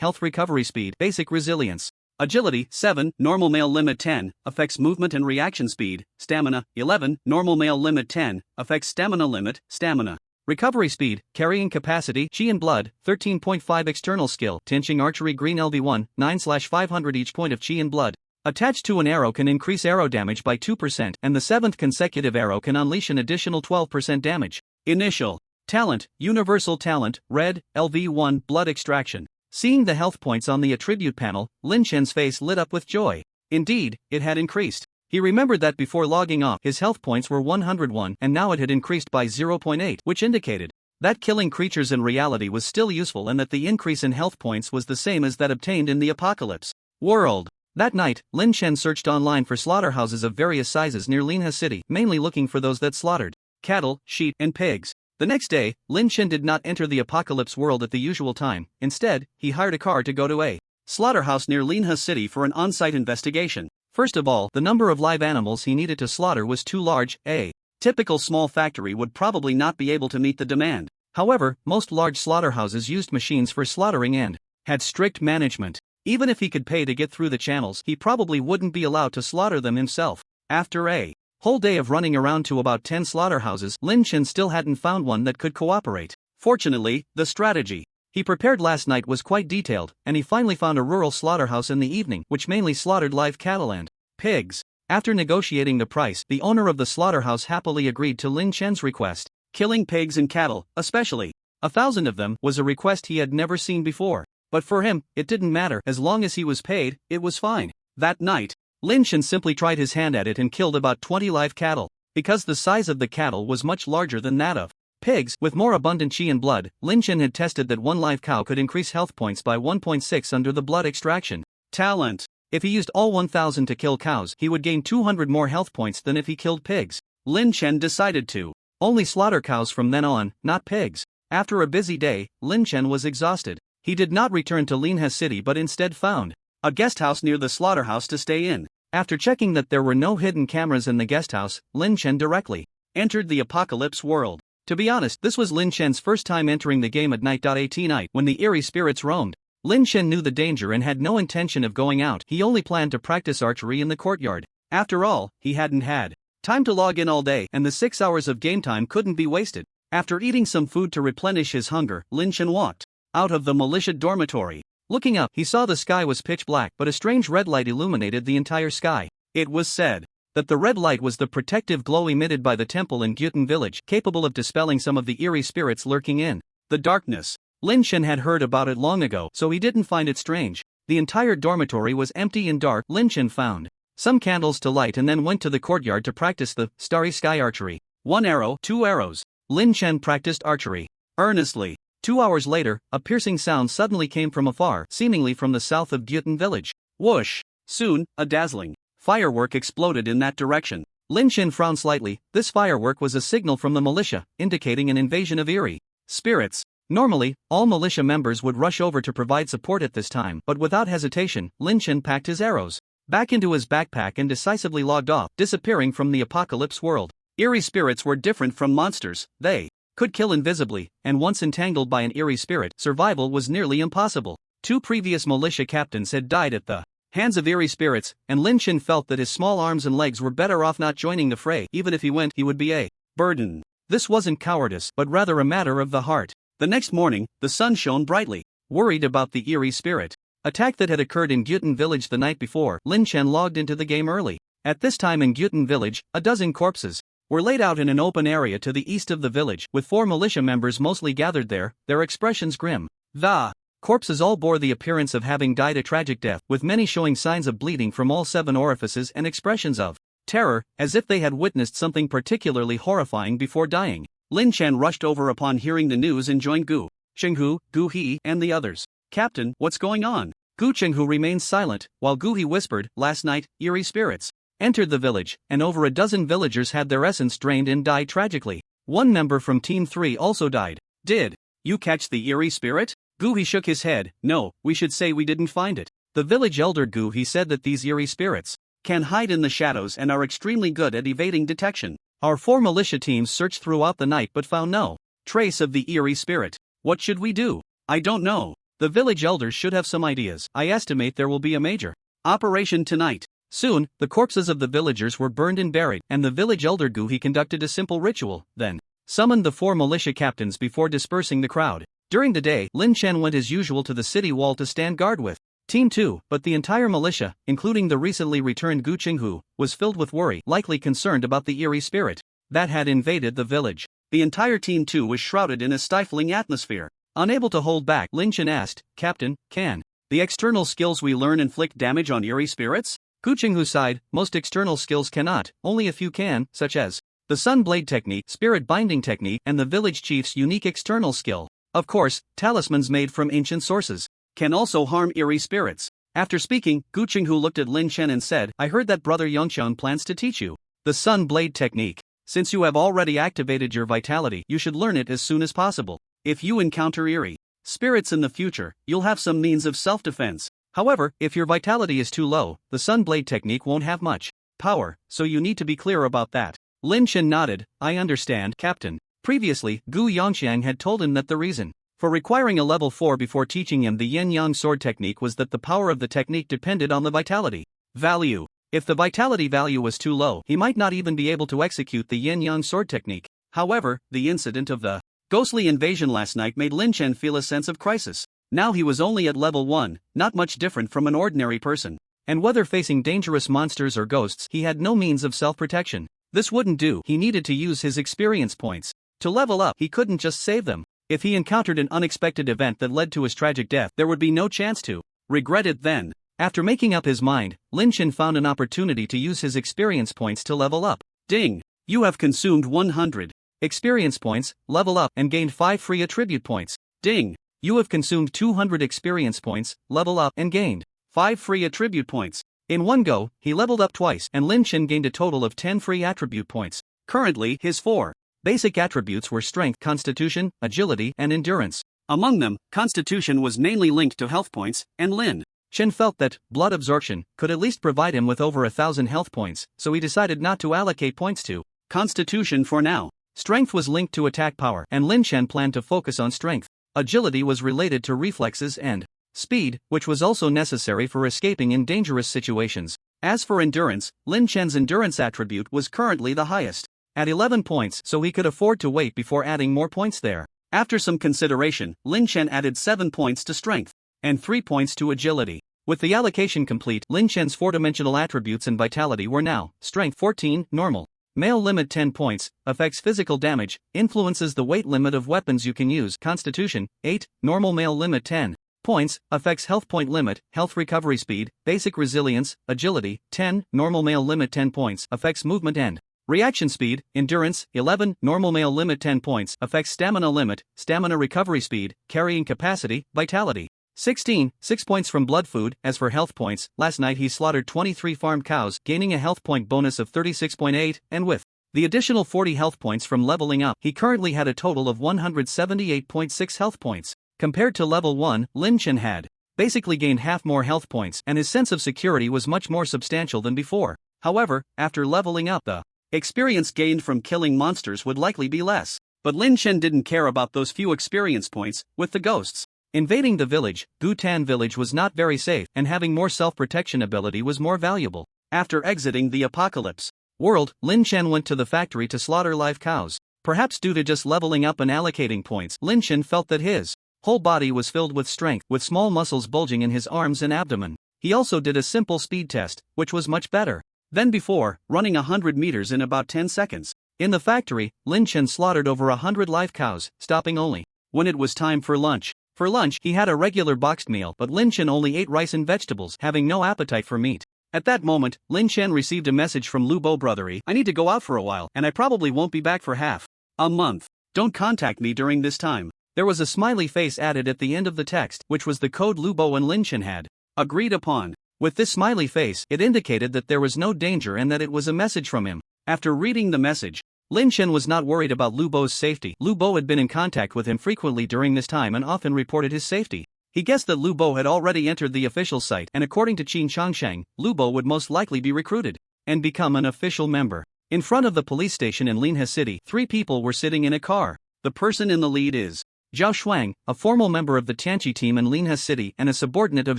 health recovery speed, basic resilience, agility, 7, normal male limit 10, affects movement and reaction speed, stamina, 11, normal male limit 10, affects stamina limit, stamina. Recovery speed, carrying capacity, chi and blood, 13.5 external skill, tinching archery green LV1, 9/500 each point of chi and blood. Attached to an arrow can increase arrow damage by 2%, and the 7th consecutive arrow can unleash an additional 12% damage. Initial talent, universal talent, red, LV1, blood extraction. Seeing the health points on the attribute panel, Lin Chen's face lit up with joy. Indeed, it had increased. He remembered that before logging off, his health points were 101 and now it had increased by 0.8, which indicated that killing creatures in reality was still useful and that the increase in health points was the same as that obtained in the apocalypse world. That night, Lin Chen searched online for slaughterhouses of various sizes near Linha City, mainly looking for those that slaughtered cattle, sheep, and pigs. The next day, Lin Chen did not enter the apocalypse world at the usual time. Instead, he hired a car to go to a slaughterhouse near Linha City for an on-site investigation. First of all, the number of live animals he needed to slaughter was too large. A typical small factory would probably not be able to meet the demand. However, most large slaughterhouses used machines for slaughtering and had strict management. Even if he could pay to get through the channels, he probably wouldn't be allowed to slaughter them himself. After a whole day of running around to about 10 slaughterhouses, Lin Chen still hadn't found one that could cooperate. Fortunately, the strategy he prepared last night was quite detailed, and he finally found a rural slaughterhouse in the evening, which mainly slaughtered live cattle and pigs. After negotiating the price, the owner of the slaughterhouse happily agreed to Lin Chen's request. Killing pigs and cattle, especially 1,000 of them, was a request he had never seen before. But for him, it didn't matter. As long as he was paid, it was fine. That night, Lin Chen simply tried his hand at it and killed about 20 live cattle. Because the size of the cattle was much larger than that of pigs, with more abundant chi and blood, Lin Chen had tested that one live cow could increase health points by 1.6 under the blood extraction talent. If he used all 1,000 to kill cows, he would gain 200 more health points than if he killed pigs. Lin Chen decided to only slaughter cows from then on, not pigs. After a busy day, Lin Chen was exhausted. He did not return to Linha City but instead found a guest house near the slaughterhouse to stay in. After checking that there were no hidden cameras in the guest house, Lin Chen directly entered the apocalypse world. To be honest, this was Lin Chen's first time entering the game at night. Night, when the eerie spirits roamed. Lin Chen knew the danger and had no intention of going out. He only planned to practice archery in the courtyard. After all, he hadn't had time to log in all day, and the 6 hours of game time couldn't be wasted. After eating some food to replenish his hunger, Lin Chen walked out of the militia dormitory. Looking up, he saw the sky was pitch black, but a strange red light illuminated the entire sky. It was said that the red light was the protective glow emitted by the temple in Gyutan village, capable of dispelling some of the eerie spirits lurking in the darkness. Lin Chen had heard about it long ago, so he didn't find it strange. The entire dormitory was empty and dark. Lin Chen found some candles to light and then went to the courtyard to practice the starry sky archery. 1 arrow, 2 arrows. Lin Chen practiced archery earnestly. 2 hours later, a piercing sound suddenly came from afar, seemingly from the south of Gyutan village. Whoosh! Soon, a dazzling firework exploded in that direction. Lin Chen frowned slightly. This firework was a signal from the militia, indicating an invasion of eerie spirits. Normally, all militia members would rush over to provide support at this time, but without hesitation, Lin Chen packed his arrows back into his backpack and decisively logged off, disappearing from the apocalypse world. Eerie spirits were different from monsters, they could kill invisibly, and once entangled by an eerie spirit, survival was nearly impossible. 2 previous militia captains had died at the hands of eerie spirits, and Lin Chen felt that his small arms and legs were better off not joining the fray. Even if he went, he would be a burden. This wasn't cowardice, but rather a matter of the heart. The next morning, the sun shone brightly. Worried about the eerie spirit attack that had occurred in Gyutan village the night before, Lin Chen logged into the game early. At this time in Gyutan village, a dozen corpses were laid out in an open area to the east of the village, with 4 militia members mostly gathered there, their expressions grim. The corpses all bore the appearance of having died a tragic death, with many showing signs of bleeding from all 7 orifices and expressions of terror, as if they had witnessed something particularly horrifying before dying. Lin Chen rushed over upon hearing the news and joined Gu Chenghu, Gu He, and the others. Captain, what's going on? Gu Chenghu remained silent, while Gu He whispered, last night, eerie spirits entered the village, and over a dozen villagers had their essence drained and died tragically. 1 member from Team 3 also died. Did you catch the eerie spirit? Gu He shook his head. No, we should say we didn't find it. The village elder Gu He said that these eerie spirits can hide in the shadows and are extremely good at evading detection. Our 4 militia teams searched throughout the night but found no trace of the eerie spirit. What should we do? I don't know. The village elders should have some ideas. I estimate there will be a major operation tonight. Soon, the corpses of the villagers were burned and buried, and the village elder Gu He conducted a simple ritual, then summoned the 4 militia captains before dispersing the crowd. During the day, Lin Chen went as usual to the city wall to stand guard with Team 2, but the entire militia, including the recently returned Gu Chenghu, was filled with worry, likely concerned about the eerie spirit that had invaded the village. The entire Team 2 was shrouded in a stifling atmosphere. Unable to hold back, Lin Chen asked, Captain, can the external skills we learn inflict damage on eerie spirits? Gu Chenghu sighed, most external skills cannot, only a few can, such as the Sun Blade technique, Spirit Binding technique, and the village chief's unique external skill. Of course, talismans made from ancient sources can also harm eerie spirits. After speaking, Gu Chenghu looked at Lin Chen and said, I heard that Brother Yongqiang plans to teach you the Sun Blade technique. Since you have already activated your vitality, you should learn it as soon as possible. If you encounter eerie spirits in the future, you'll have some means of self-defense. However, if your vitality is too low, the Sun Blade technique won't have much power, so you need to be clear about that. Lin Chen nodded, I understand, Captain. Previously, Gu Yongqiang had told him that the reason for requiring a level 4 before teaching him the yin-yang sword technique was that the power of the technique depended on the vitality value. If the vitality value was too low, he might not even be able to execute the yin-yang sword technique. However, the incident of the ghostly invasion last night made Lin Chen feel a sense of crisis. Now he was only at level 1, not much different from an ordinary person. And whether facing dangerous monsters or ghosts, he had no means of self-protection. This wouldn't do, he needed to use his experience points. To level up, he couldn't just save them. If he encountered an unexpected event that led to his tragic death, there would be no chance to regret it then. After making up his mind, Lin Chen found an opportunity to use his experience points to level up. Ding! You have consumed 100 experience points, level up, and gained 5 free attribute points. Ding! You have consumed 200 experience points, level up, and gained 5 free attribute points. In one go, he leveled up twice, and Lin Chen gained a total of 10 free attribute points. Currently, his 4 basic attributes were strength, constitution, agility, and endurance. Among them, constitution was mainly linked to health points, and Lin Chen felt that blood absorption could at least provide him with over 1,000 health points, so he decided not to allocate points to constitution for now. Strength was linked to attack power, and Lin Chen planned to focus on strength. Agility was related to reflexes and speed, which was also necessary for escaping in dangerous situations. As for endurance, Lin Chen's endurance attribute was currently the highest, at 11 points, so he could afford to wait before adding more points there. After some consideration, Lin Chen added 7 points to strength and 3 points to agility. With the allocation complete, Lin Chen's 4-dimensional attributes and vitality were now strength 14, normal. Male limit 10 points, affects physical damage, influences the weight limit of weapons you can use. Constitution 8, normal. Male limit 10 points, affects health point limit, health recovery speed, basic resilience, agility 10, normal. Male limit 10 points, affects movement and reaction speed. Endurance 11, normal. Male limit 10 points, affects stamina limit, stamina recovery speed, carrying capacity, vitality 16, 6 points from blood food. As for health points, last night he slaughtered 23 farmed cows, gaining a health point bonus of 36.8, and with the additional 40 health points from leveling up, he currently had a total of 178.6 health points. Compared to level 1, Lin Chen had basically gained half more health points, and his sense of security was much more substantial than before. However, after leveling up, the experience gained from killing monsters would likely be less. But Lin Chen didn't care about those few experience points with the ghosts. Invading the village, Gutan village was not very safe, and having more self-protection ability was more valuable. After exiting the apocalypse world, Lin Chen went to the factory to slaughter live cows. Perhaps due to just leveling up and allocating points, Lin Chen felt that his whole body was filled with strength, with small muscles bulging in his arms and abdomen. He also did a simple speed test, which was much better than before, running 100 meters in about 10 seconds. In the factory, Lin Chen slaughtered over 100 live cows, stopping only when it was time for lunch. For lunch, he had a regular boxed meal, but Lin Chen only ate rice and vegetables, having no appetite for meat. At that moment, Lin Chen received a message from Lu Bo brothery. I need to go out for a while, and I probably won't be back for half a month. Don't contact me during this time. There was a smiley face added at the end of the text, which was the code Lu Bo and Lin Chen had agreed upon. With this smiley face, it indicated that there was no danger and that it was a message from him. After reading the message, Lin Chen was not worried about Lu Bo's safety. Lu Bo had been in contact with him frequently during this time and often reported his safety. He guessed that Lu Bo had already entered the official site, and according to Qin Changsheng, Lu Bo would most likely be recruited and become an official member. In front of the police station in Linhe City, 3 people were sitting in a car. The person in the lead is Zhao Shuang, a formal member of the Tianqi team in Linhe City and a subordinate of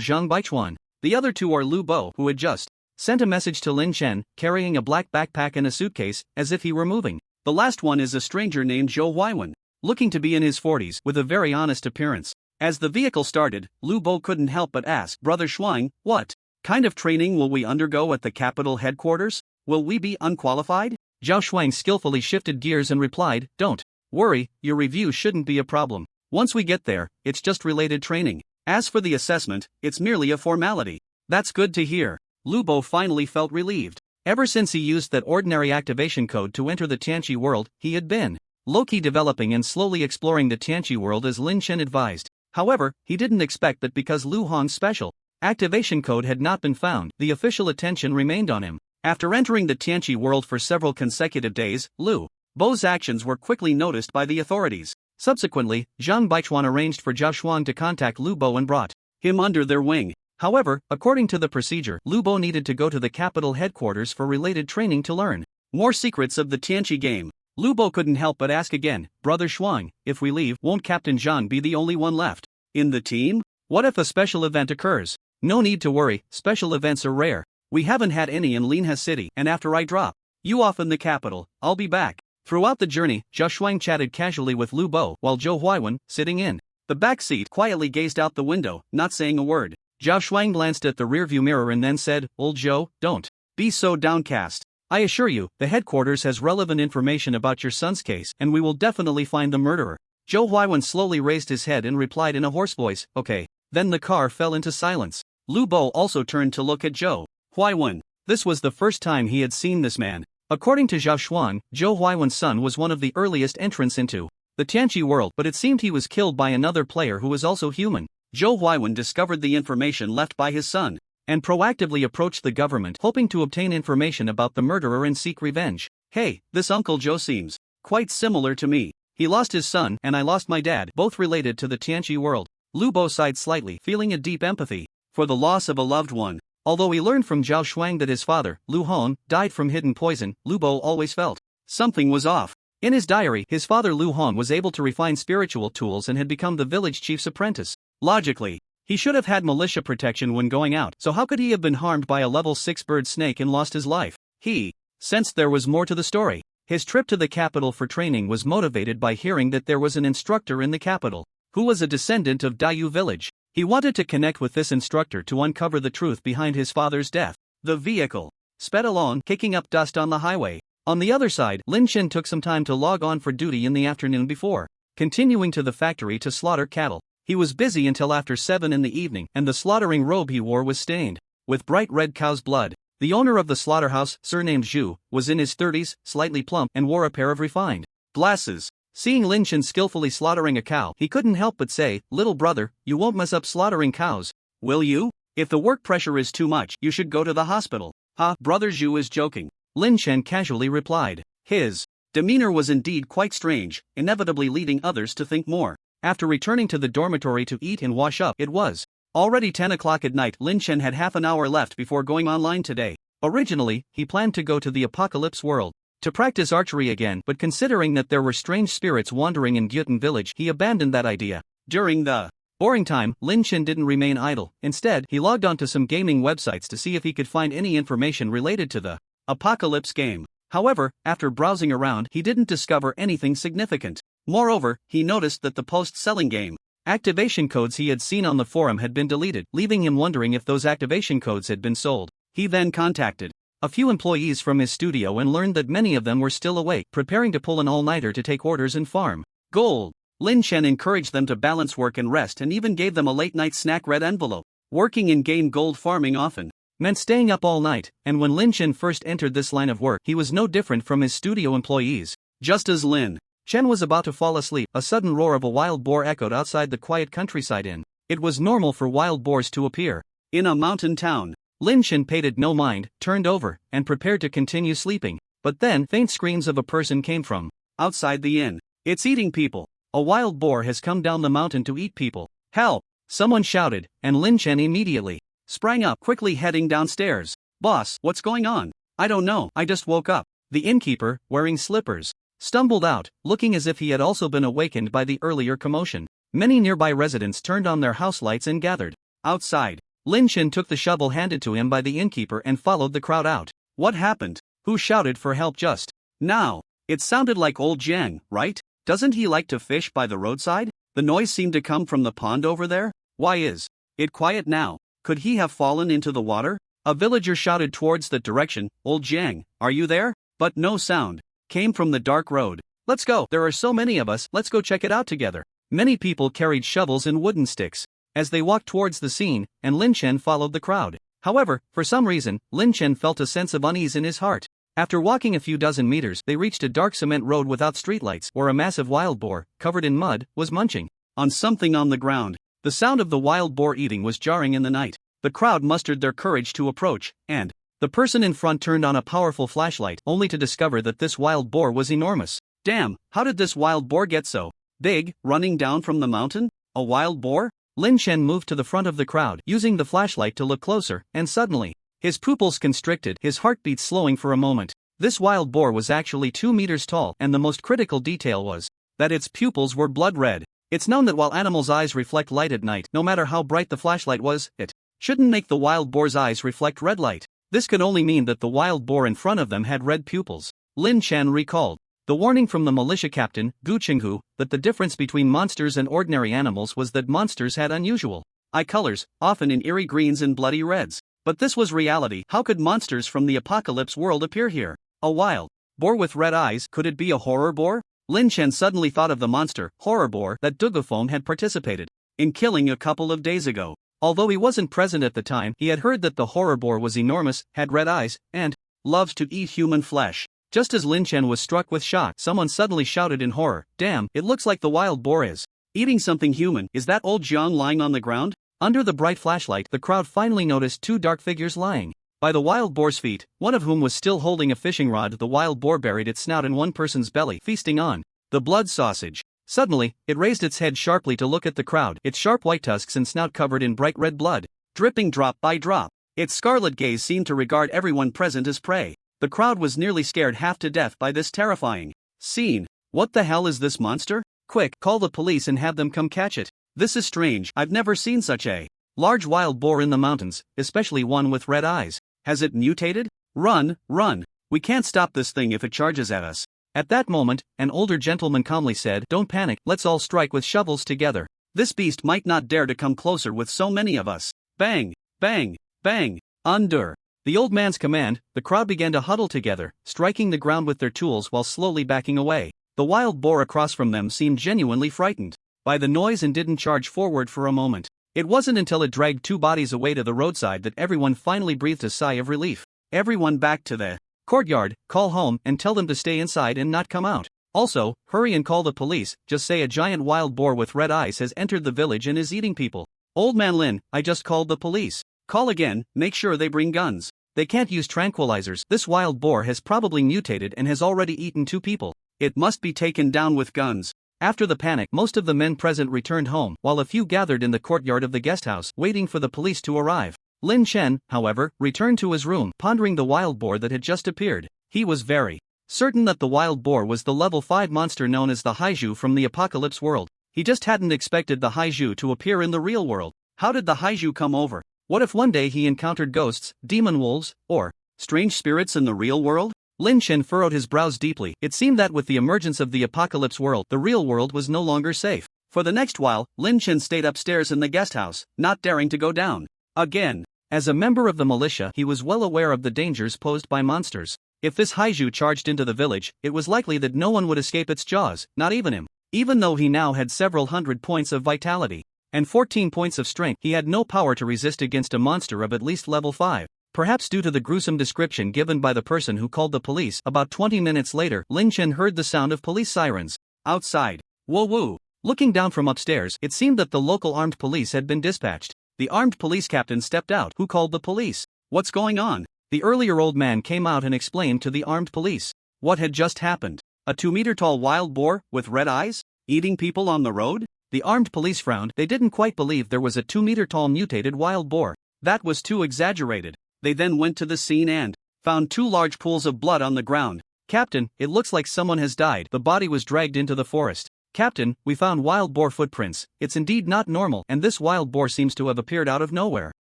Zhang Baichuan. The other 2 are Lu Bo, who had just sent a message to Lin Chen, carrying a black backpack and a suitcase, as if he were moving. The last one is a stranger named Zhou Huaiwen, looking to be in his 40s, with a very honest appearance. As the vehicle started, Lu Bo couldn't help but ask, Brother Shuang, what kind of training will we undergo at the capital headquarters? Will we be unqualified? Zhao Shuang skillfully shifted gears and replied, Don't worry, your review shouldn't be a problem. Once we get there, it's just related training. As for the assessment, it's merely a formality. That's good to hear. Lu Bo finally felt relieved. Ever since he used that ordinary activation code to enter the Tianqi world, he had been low-key developing and slowly exploring the Tianqi world as Lin Chen advised. However, he didn't expect that because Lu Hong's special activation code had not been found, the official attention remained on him. After entering the Tianqi world for several consecutive days, Lu Bo's actions were quickly noticed by the authorities. Subsequently, Zhang Baichuan arranged for Zhao Shuang to contact Lu Bo and brought him under their wing. However, according to the procedure, Lu Bo needed to go to the capital headquarters for related training to learn more secrets of the Tianqi game. Lu Bo couldn't help but ask again, Brother Shuang, if we leave, won't Captain Zhang be the only one left in the team? What if a special event occurs? No need to worry, special events are rare. We haven't had any in Linhe City, and after I drop you off in the capital, I'll be back. Throughout the journey, Zhao Shuang chatted casually with Lu Bo, while Zhou Huaiwen, sitting in the back seat, quietly gazed out the window, not saying a word. Zhao Shuang glanced at the rearview mirror and then said, Old Zhou, don't be so downcast. I assure you, the headquarters has relevant information about your son's case, and we will definitely find the murderer. Zhou Huaiwen slowly raised his head and replied in a hoarse voice, Okay. Then the car fell into silence. Lu Bo also turned to look at Zhou Huaiwen. This was the first time he had seen this man. According to Zhao Shuang, Zhou Huaiwen's son was one of the earliest entrants into the Tianqi world, but it seemed he was killed by another player who was also human. Zhou Huaiwen discovered the information left by his son and proactively approached the government, hoping to obtain information about the murderer and seek revenge. Hey, this Uncle Zhou seems quite similar to me. He lost his son, and I lost my dad, both related to the Tianqi world. Lu Bo sighed slightly, feeling a deep empathy for the loss of a loved one. Although he learned from Zhao Shuang that his father, Lu Hong, died from hidden poison, Lu Bo always felt something was off. In his diary, his father Lu Hong was able to refine spiritual tools and had become the village chief's apprentice. Logically, he should have had militia protection when going out, so how could he have been harmed by a level 6 bird snake and lost his life? He sensed there was more to the story. His trip to the capital for training was motivated by hearing that there was an instructor in the capital who was a descendant of Dayu village. He wanted to connect with this instructor to uncover the truth behind his father's death. The vehicle sped along, kicking up dust on the highway. On the other side, Lin Chen took some time to log on for duty in the afternoon before continuing to the factory to slaughter cattle. He was busy until after 7 in the evening, and the slaughtering robe he wore was stained with bright red cow's blood. The owner of the slaughterhouse, surnamed Zhu, was in his 30s, slightly plump, and wore a pair of refined glasses. Seeing Lin Chen skillfully slaughtering a cow, he couldn't help but say, Little brother, you won't mess up slaughtering cows, will you? If the work pressure is too much, you should go to the hospital. Ha, brother Zhu is joking. Lin Chen casually replied. His demeanor was indeed quite strange, inevitably leading others to think more. After returning to the dormitory to eat and wash up, it was already 10 o'clock at night. Lin Chen had half an hour left before going online today. Originally, he planned to go to the apocalypse world to practice archery again, but considering that there were strange spirits wandering in Gyutan village, he abandoned that idea. During the boring time, Lin Chen didn't remain idle. Instead, he logged onto some gaming websites to see if he could find any information related to the Apocalypse game. However, after browsing around, he didn't discover anything significant. Moreover, he noticed that the post-selling game activation codes he had seen on the forum had been deleted, leaving him wondering if those activation codes had been sold. He then contacted a few employees from his studio and learned that many of them were still awake, preparing to pull an all-nighter to take orders and farm gold. Lin Chen encouraged them to balance work and rest and even gave them a late-night snack red envelope. Working in game gold farming often meant staying up all night, and when Lin Chen first entered this line of work, he was no different from his studio employees. Just as Lin Chen was about to fall asleep, a sudden roar of a wild boar echoed outside the quiet countryside inn. It was normal for wild boars to appear in a mountain town. Lin Chen paid it no mind, turned over, and prepared to continue sleeping. But then, faint screams of a person came from outside the inn. It's eating people. A wild boar has come down the mountain to eat people. Help! Someone shouted, and Lin Chen immediately sprang up, quickly heading downstairs. Boss, what's going on? I don't know, I just woke up. The innkeeper, wearing slippers, stumbled out, looking as if he had also been awakened by the earlier commotion. Many nearby residents turned on their house lights and gathered outside. Lin Chen took the shovel handed to him by the innkeeper and followed the crowd out. What happened? Who shouted for help just now? It sounded like old Jiang, right? Doesn't he like to fish by the roadside? The noise seemed to come from the pond over there. Why is it quiet now? Could he have fallen into the water? A villager shouted towards that direction. Old Jiang, are you there? But no sound came from the dark road. Let's go, there are so many of us, let's go check it out together. Many people carried shovels and wooden sticks as they walked towards the scene, and Lin Chen followed the crowd. However, for some reason, Lin Chen felt a sense of unease in his heart. After walking a few dozen meters, they reached a dark cement road without streetlights, where a massive wild boar, covered in mud, was munching on something on the ground. The sound of the wild boar eating was jarring in the night. The crowd mustered their courage to approach, and the person in front turned on a powerful flashlight, only to discover that this wild boar was enormous. Damn, how did this wild boar get so big, running down from the mountain? A wild boar? Lin Chen moved to the front of the crowd, using the flashlight to look closer, and suddenly, his pupils constricted, his heartbeat slowing for a moment. This wild boar was actually 2 meters tall, and the most critical detail was that its pupils were blood red. It's known that while animals' eyes reflect light at night, no matter how bright the flashlight was, it shouldn't make the wild boar's eyes reflect red light. This could only mean that the wild boar in front of them had red pupils. Lin Chen recalled the warning from the militia captain, Gu Qinghu, that the difference between monsters and ordinary animals was that monsters had unusual eye colors, often in eerie greens and bloody reds. But this was reality. How could monsters from the apocalypse world appear here? A wild boar with red eyes, could it be a horror boar? Lin Chen suddenly thought of the monster, horror boar, that Dugafone had participated in killing a couple of days ago. Although he wasn't present at the time, he had heard that the horror boar was enormous, had red eyes, and loved to eat human flesh. Just as Lin Chen was struck with shock, someone suddenly shouted in horror, "Damn, it looks like the wild boar is eating something human. Is that old Jiang lying on the ground?" Under the bright flashlight, the crowd finally noticed 2 dark figures lying by the wild boar's feet, one of whom was still holding a fishing rod. The wild boar buried its snout in one person's belly, feasting on the blood sausage. Suddenly, it raised its head sharply to look at the crowd, its sharp white tusks and snout covered in bright red blood, dripping drop by drop. Its scarlet gaze seemed to regard everyone present as prey. The crowd was nearly scared half to death by this terrifying scene. What the hell is this monster? Quick, call the police and have them come catch it. This is strange, I've never seen such a large wild boar in the mountains, especially one with red eyes. Has it mutated? Run, run. We can't stop this thing if it charges at us. At that moment, an older gentleman calmly said, "Don't panic, let's all strike with shovels together. This beast might not dare to come closer with so many of us." Bang, bang, bang. Under the old man's command, the crowd began to huddle together, striking the ground with their tools while slowly backing away. The wild boar across from them seemed genuinely frightened by the noise and didn't charge forward for a moment. It wasn't until it dragged 2 bodies away to the roadside that everyone finally breathed a sigh of relief. Everyone back to the courtyard, call home and tell them to stay inside and not come out. Also, hurry and call the police, just say a giant wild boar with red eyes has entered the village and is eating people. Old man Lin, I just called the police. Call again, make sure they bring guns. They can't use tranquilizers. This wild boar has probably mutated and has already eaten 2 people. It must be taken down with guns. After the panic, most of the men present returned home, while a few gathered in the courtyard of the guest house, waiting for the police to arrive. Lin Chen, however, returned to his room, pondering the wild boar that had just appeared. He was very certain that the wild boar was the level 5 monster known as the Haiju from the Apocalypse world. He just hadn't expected the Haiju to appear in the real world. How did the Haiju come over? What if one day he encountered ghosts, demon wolves, or strange spirits in the real world? Lin Chen furrowed his brows deeply. It seemed that with the emergence of the Apocalypse world, the real world was no longer safe. For the next while, Lin Chen stayed upstairs in the guest house, not daring to go down again. As a member of the militia, he was well aware of the dangers posed by monsters. If this Haiju charged into the village, it was likely that no one would escape its jaws, not even him. Even though he now had several hundred points of vitality and 14 points of strength, he had no power to resist against a monster of at least level 5. Perhaps due to the gruesome description given by the person who called the police. About 20 minutes later, Lin Chen heard the sound of police sirens outside. Whoa woo! Looking down from upstairs, it seemed that the local armed police had been dispatched. The armed police captain stepped out. Who called the police? What's going on? The earlier old man came out and explained to the armed police what had just happened. A 2-meter-tall wild boar, with red eyes, eating people on the road? The armed police frowned. They didn't quite believe there was a 2-meter-tall mutated wild boar. That was too exaggerated. They then went to the scene and found 2 large pools of blood on the ground. Captain, it looks like someone has died. The body was dragged into the forest. Captain, we found wild boar footprints. It's indeed not normal, and this wild boar seems to have appeared out of nowhere.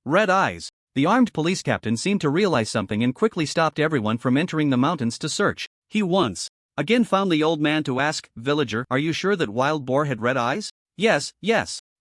Red eyes. The armed police captain seemed to realize something and quickly stopped everyone from entering the mountains to search. He once again found the old man to ask, "Villager, are you sure that wild boar had red eyes?" Yes.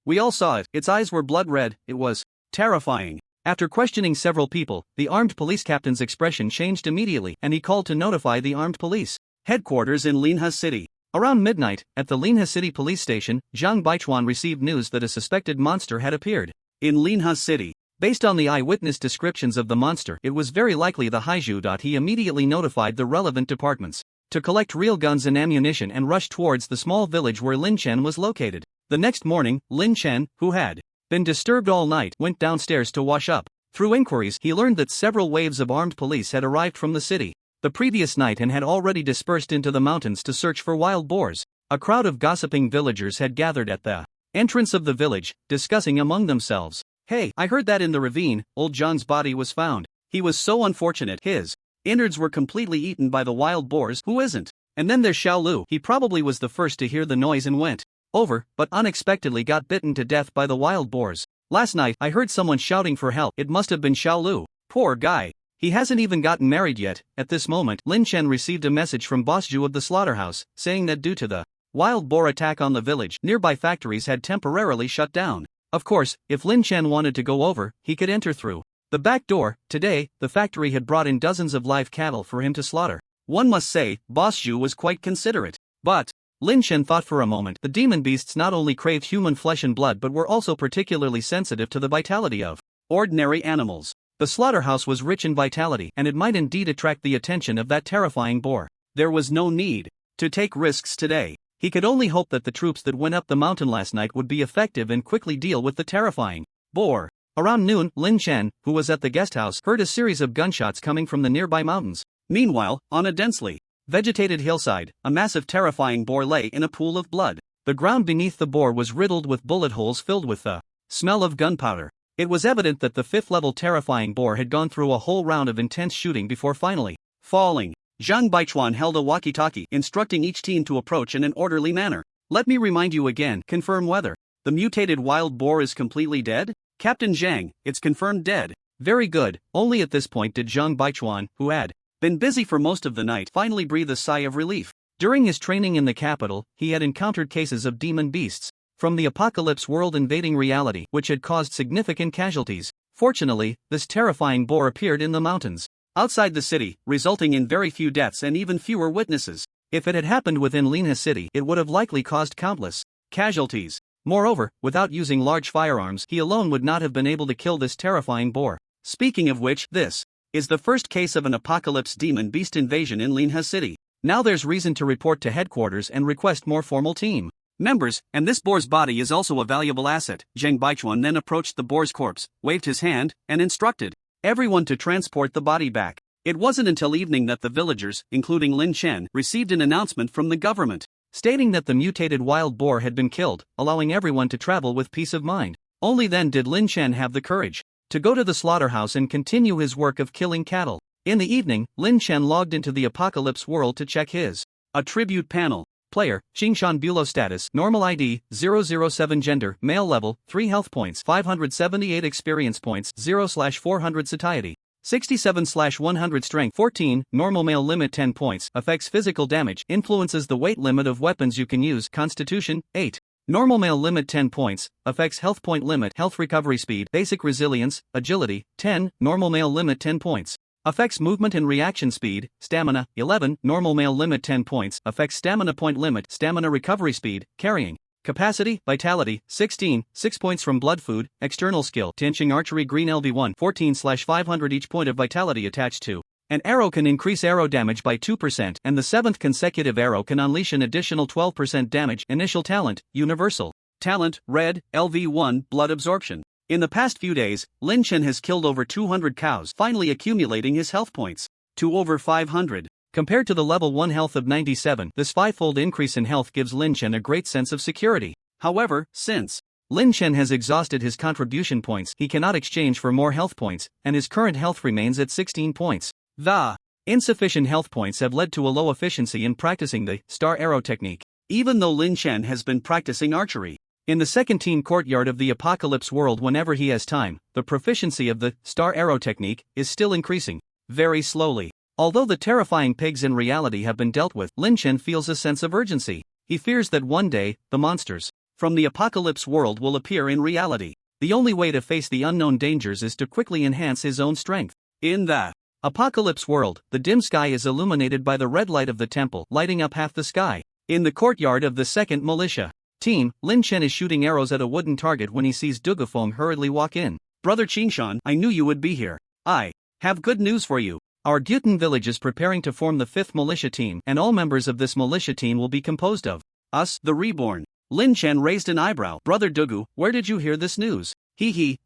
We all saw it. Its eyes were blood red. It was terrifying. After questioning several people, the armed police captain's expression changed immediately, and he called to notify the armed police headquarters in Linha City. Around midnight, at the Linha City police station, Zhang Baichuan received news that a suspected monster had appeared in Linha City. Based on the eyewitness descriptions of the monster, it was very likely the Haiju. He immediately notified the relevant departments to collect real guns and ammunition and rush towards the small village where Lin Chen was located. The next morning, Lin Chen, who had been disturbed all night, went downstairs to wash up. Through inquiries, he learned that several waves of armed police had arrived from the city the previous night and had already dispersed into the mountains to search for wild boars. A crowd of gossiping villagers had gathered at the entrance of the village, discussing among themselves. Hey, I heard that in the ravine, old John's body was found. He was so unfortunate. His innards were completely eaten by the wild boars. Who isn't? And then there's Xiao Lu. He probably was the first to hear the noise and went over, but unexpectedly got bitten to death by the wild boars. Last night, I heard someone shouting for help. It must have been Xiao Lu. Poor guy. He hasn't even gotten married yet. At this moment, Lin Chen received a message from Boss Zhu of the slaughterhouse, saying that due to the wild boar attack on the village, nearby factories had temporarily shut down. Of course, if Lin Chen wanted to go over, he could enter through the back door. Today, the factory had brought in dozens of live cattle for him to slaughter. One must say, Boss Zhu was quite considerate. But Lin Chen thought for a moment. The demon beasts not only craved human flesh and blood but were also particularly sensitive to the vitality of ordinary animals. The slaughterhouse was rich in vitality, and it might indeed attract the attention of that terrifying boar. There was no need to take risks today. He could only hope that the troops that went up the mountain last night would be effective and quickly deal with the terrifying boar. Around noon, Lin Chen, who was at the guest house, heard a series of gunshots coming from the nearby mountains. Meanwhile, on a densely vegetated hillside, a massive terrifying boar lay in a pool of blood. The ground beneath the boar was riddled with bullet holes filled with the smell of gunpowder. It was evident that the 5th-level terrifying boar had gone through a whole round of intense shooting before finally falling. Zhang Baichuan held a walkie-talkie, instructing each team to approach in an orderly manner. Let me remind you again, confirm whether the mutated wild boar is completely dead? Captain Zhang, it's confirmed dead. Very good. Only at this point did Zhang Baichuan, who had been busy for most of the night, finally breathe a sigh of relief. During his training in the capital, he had encountered cases of demon beasts from the Apocalypse world invading reality, which had caused significant casualties. Fortunately, this terrifying boar appeared in the mountains outside the city, resulting in very few deaths and even fewer witnesses. If it had happened within Linha City, it would have likely caused countless casualties. Moreover, without using large firearms, he alone would not have been able to kill this terrifying boar. Speaking of which, this is the first case of an Apocalypse demon beast invasion in Linha City. Now there's reason to report to headquarters and request more formal team members, and this boar's body is also a valuable asset. Zhang Baichuan then approached the boar's corpse, waved his hand, and instructed everyone to transport the body back. It wasn't until evening that the villagers, including Lin Chen, received an announcement from the government stating that the mutated wild boar had been killed, allowing everyone to travel with peace of mind. Only then did Lin Chen have the courage to go to the slaughterhouse and continue his work of killing cattle. In the evening, Lin Chen logged into the Apocalypse world to check his attribute panel. Player, Qingshan Bulo status, normal ID, 007 gender, male level, 3 health points, 578 experience points, 0/400 satiety, 67/100 strength, 14, normal male limit 10 points, affects physical damage, influences the weight limit of weapons you can use, constitution, 8. Normal male limit 10 points, affects health point limit, health recovery speed, basic resilience, agility, 10, normal male limit 10 points. Affects movement and reaction speed, stamina, 11, normal male limit 10 points, affects stamina point limit, stamina recovery speed, carrying capacity, vitality, 16, 6 points from blood food, external skill, Tianqing archery green LV1, 14/500 each point of vitality attached to an arrow can increase arrow damage by 2%, and the 7th consecutive arrow can unleash an additional 12% damage. Initial talent, universal talent, red, LV1, blood absorption. In the past few days, Lin Chen has killed over 200 cows, finally accumulating his health points to over 500. Compared to the level 1 health of 97, this 5-fold increase in health gives Lin Chen a great sense of security. However, since Lin Chen has exhausted his contribution points, he cannot exchange for more health points, and his current health remains at 16 points. The insufficient health points have led to a low efficiency in practicing the star arrow technique, even though Lin Chen has been practicing archery in the second team courtyard of the Apocalypse world whenever he has time. The proficiency of the star arrow technique is still increasing, very slowly. Although the terrifying pigs in reality have been dealt with, Lin Chen feels a sense of urgency. He fears that one day, the monsters from the Apocalypse world will appear in reality. The only way to face the unknown dangers is to quickly enhance his own strength. In the Apocalypse world, the dim sky is illuminated by the red light of the temple, lighting up half the sky. In the courtyard of the second militia team, Lin Chen is shooting arrows at a wooden target when he sees Dugafeng hurriedly walk in. Brother Qingshan, I knew you would be here. I have good news for you. Our Gyutan village is preparing to form the 5th militia team, and all members of this militia team will be composed of us, the reborn. Lin Chen raised an eyebrow. Brother Dugu, where did you hear this news?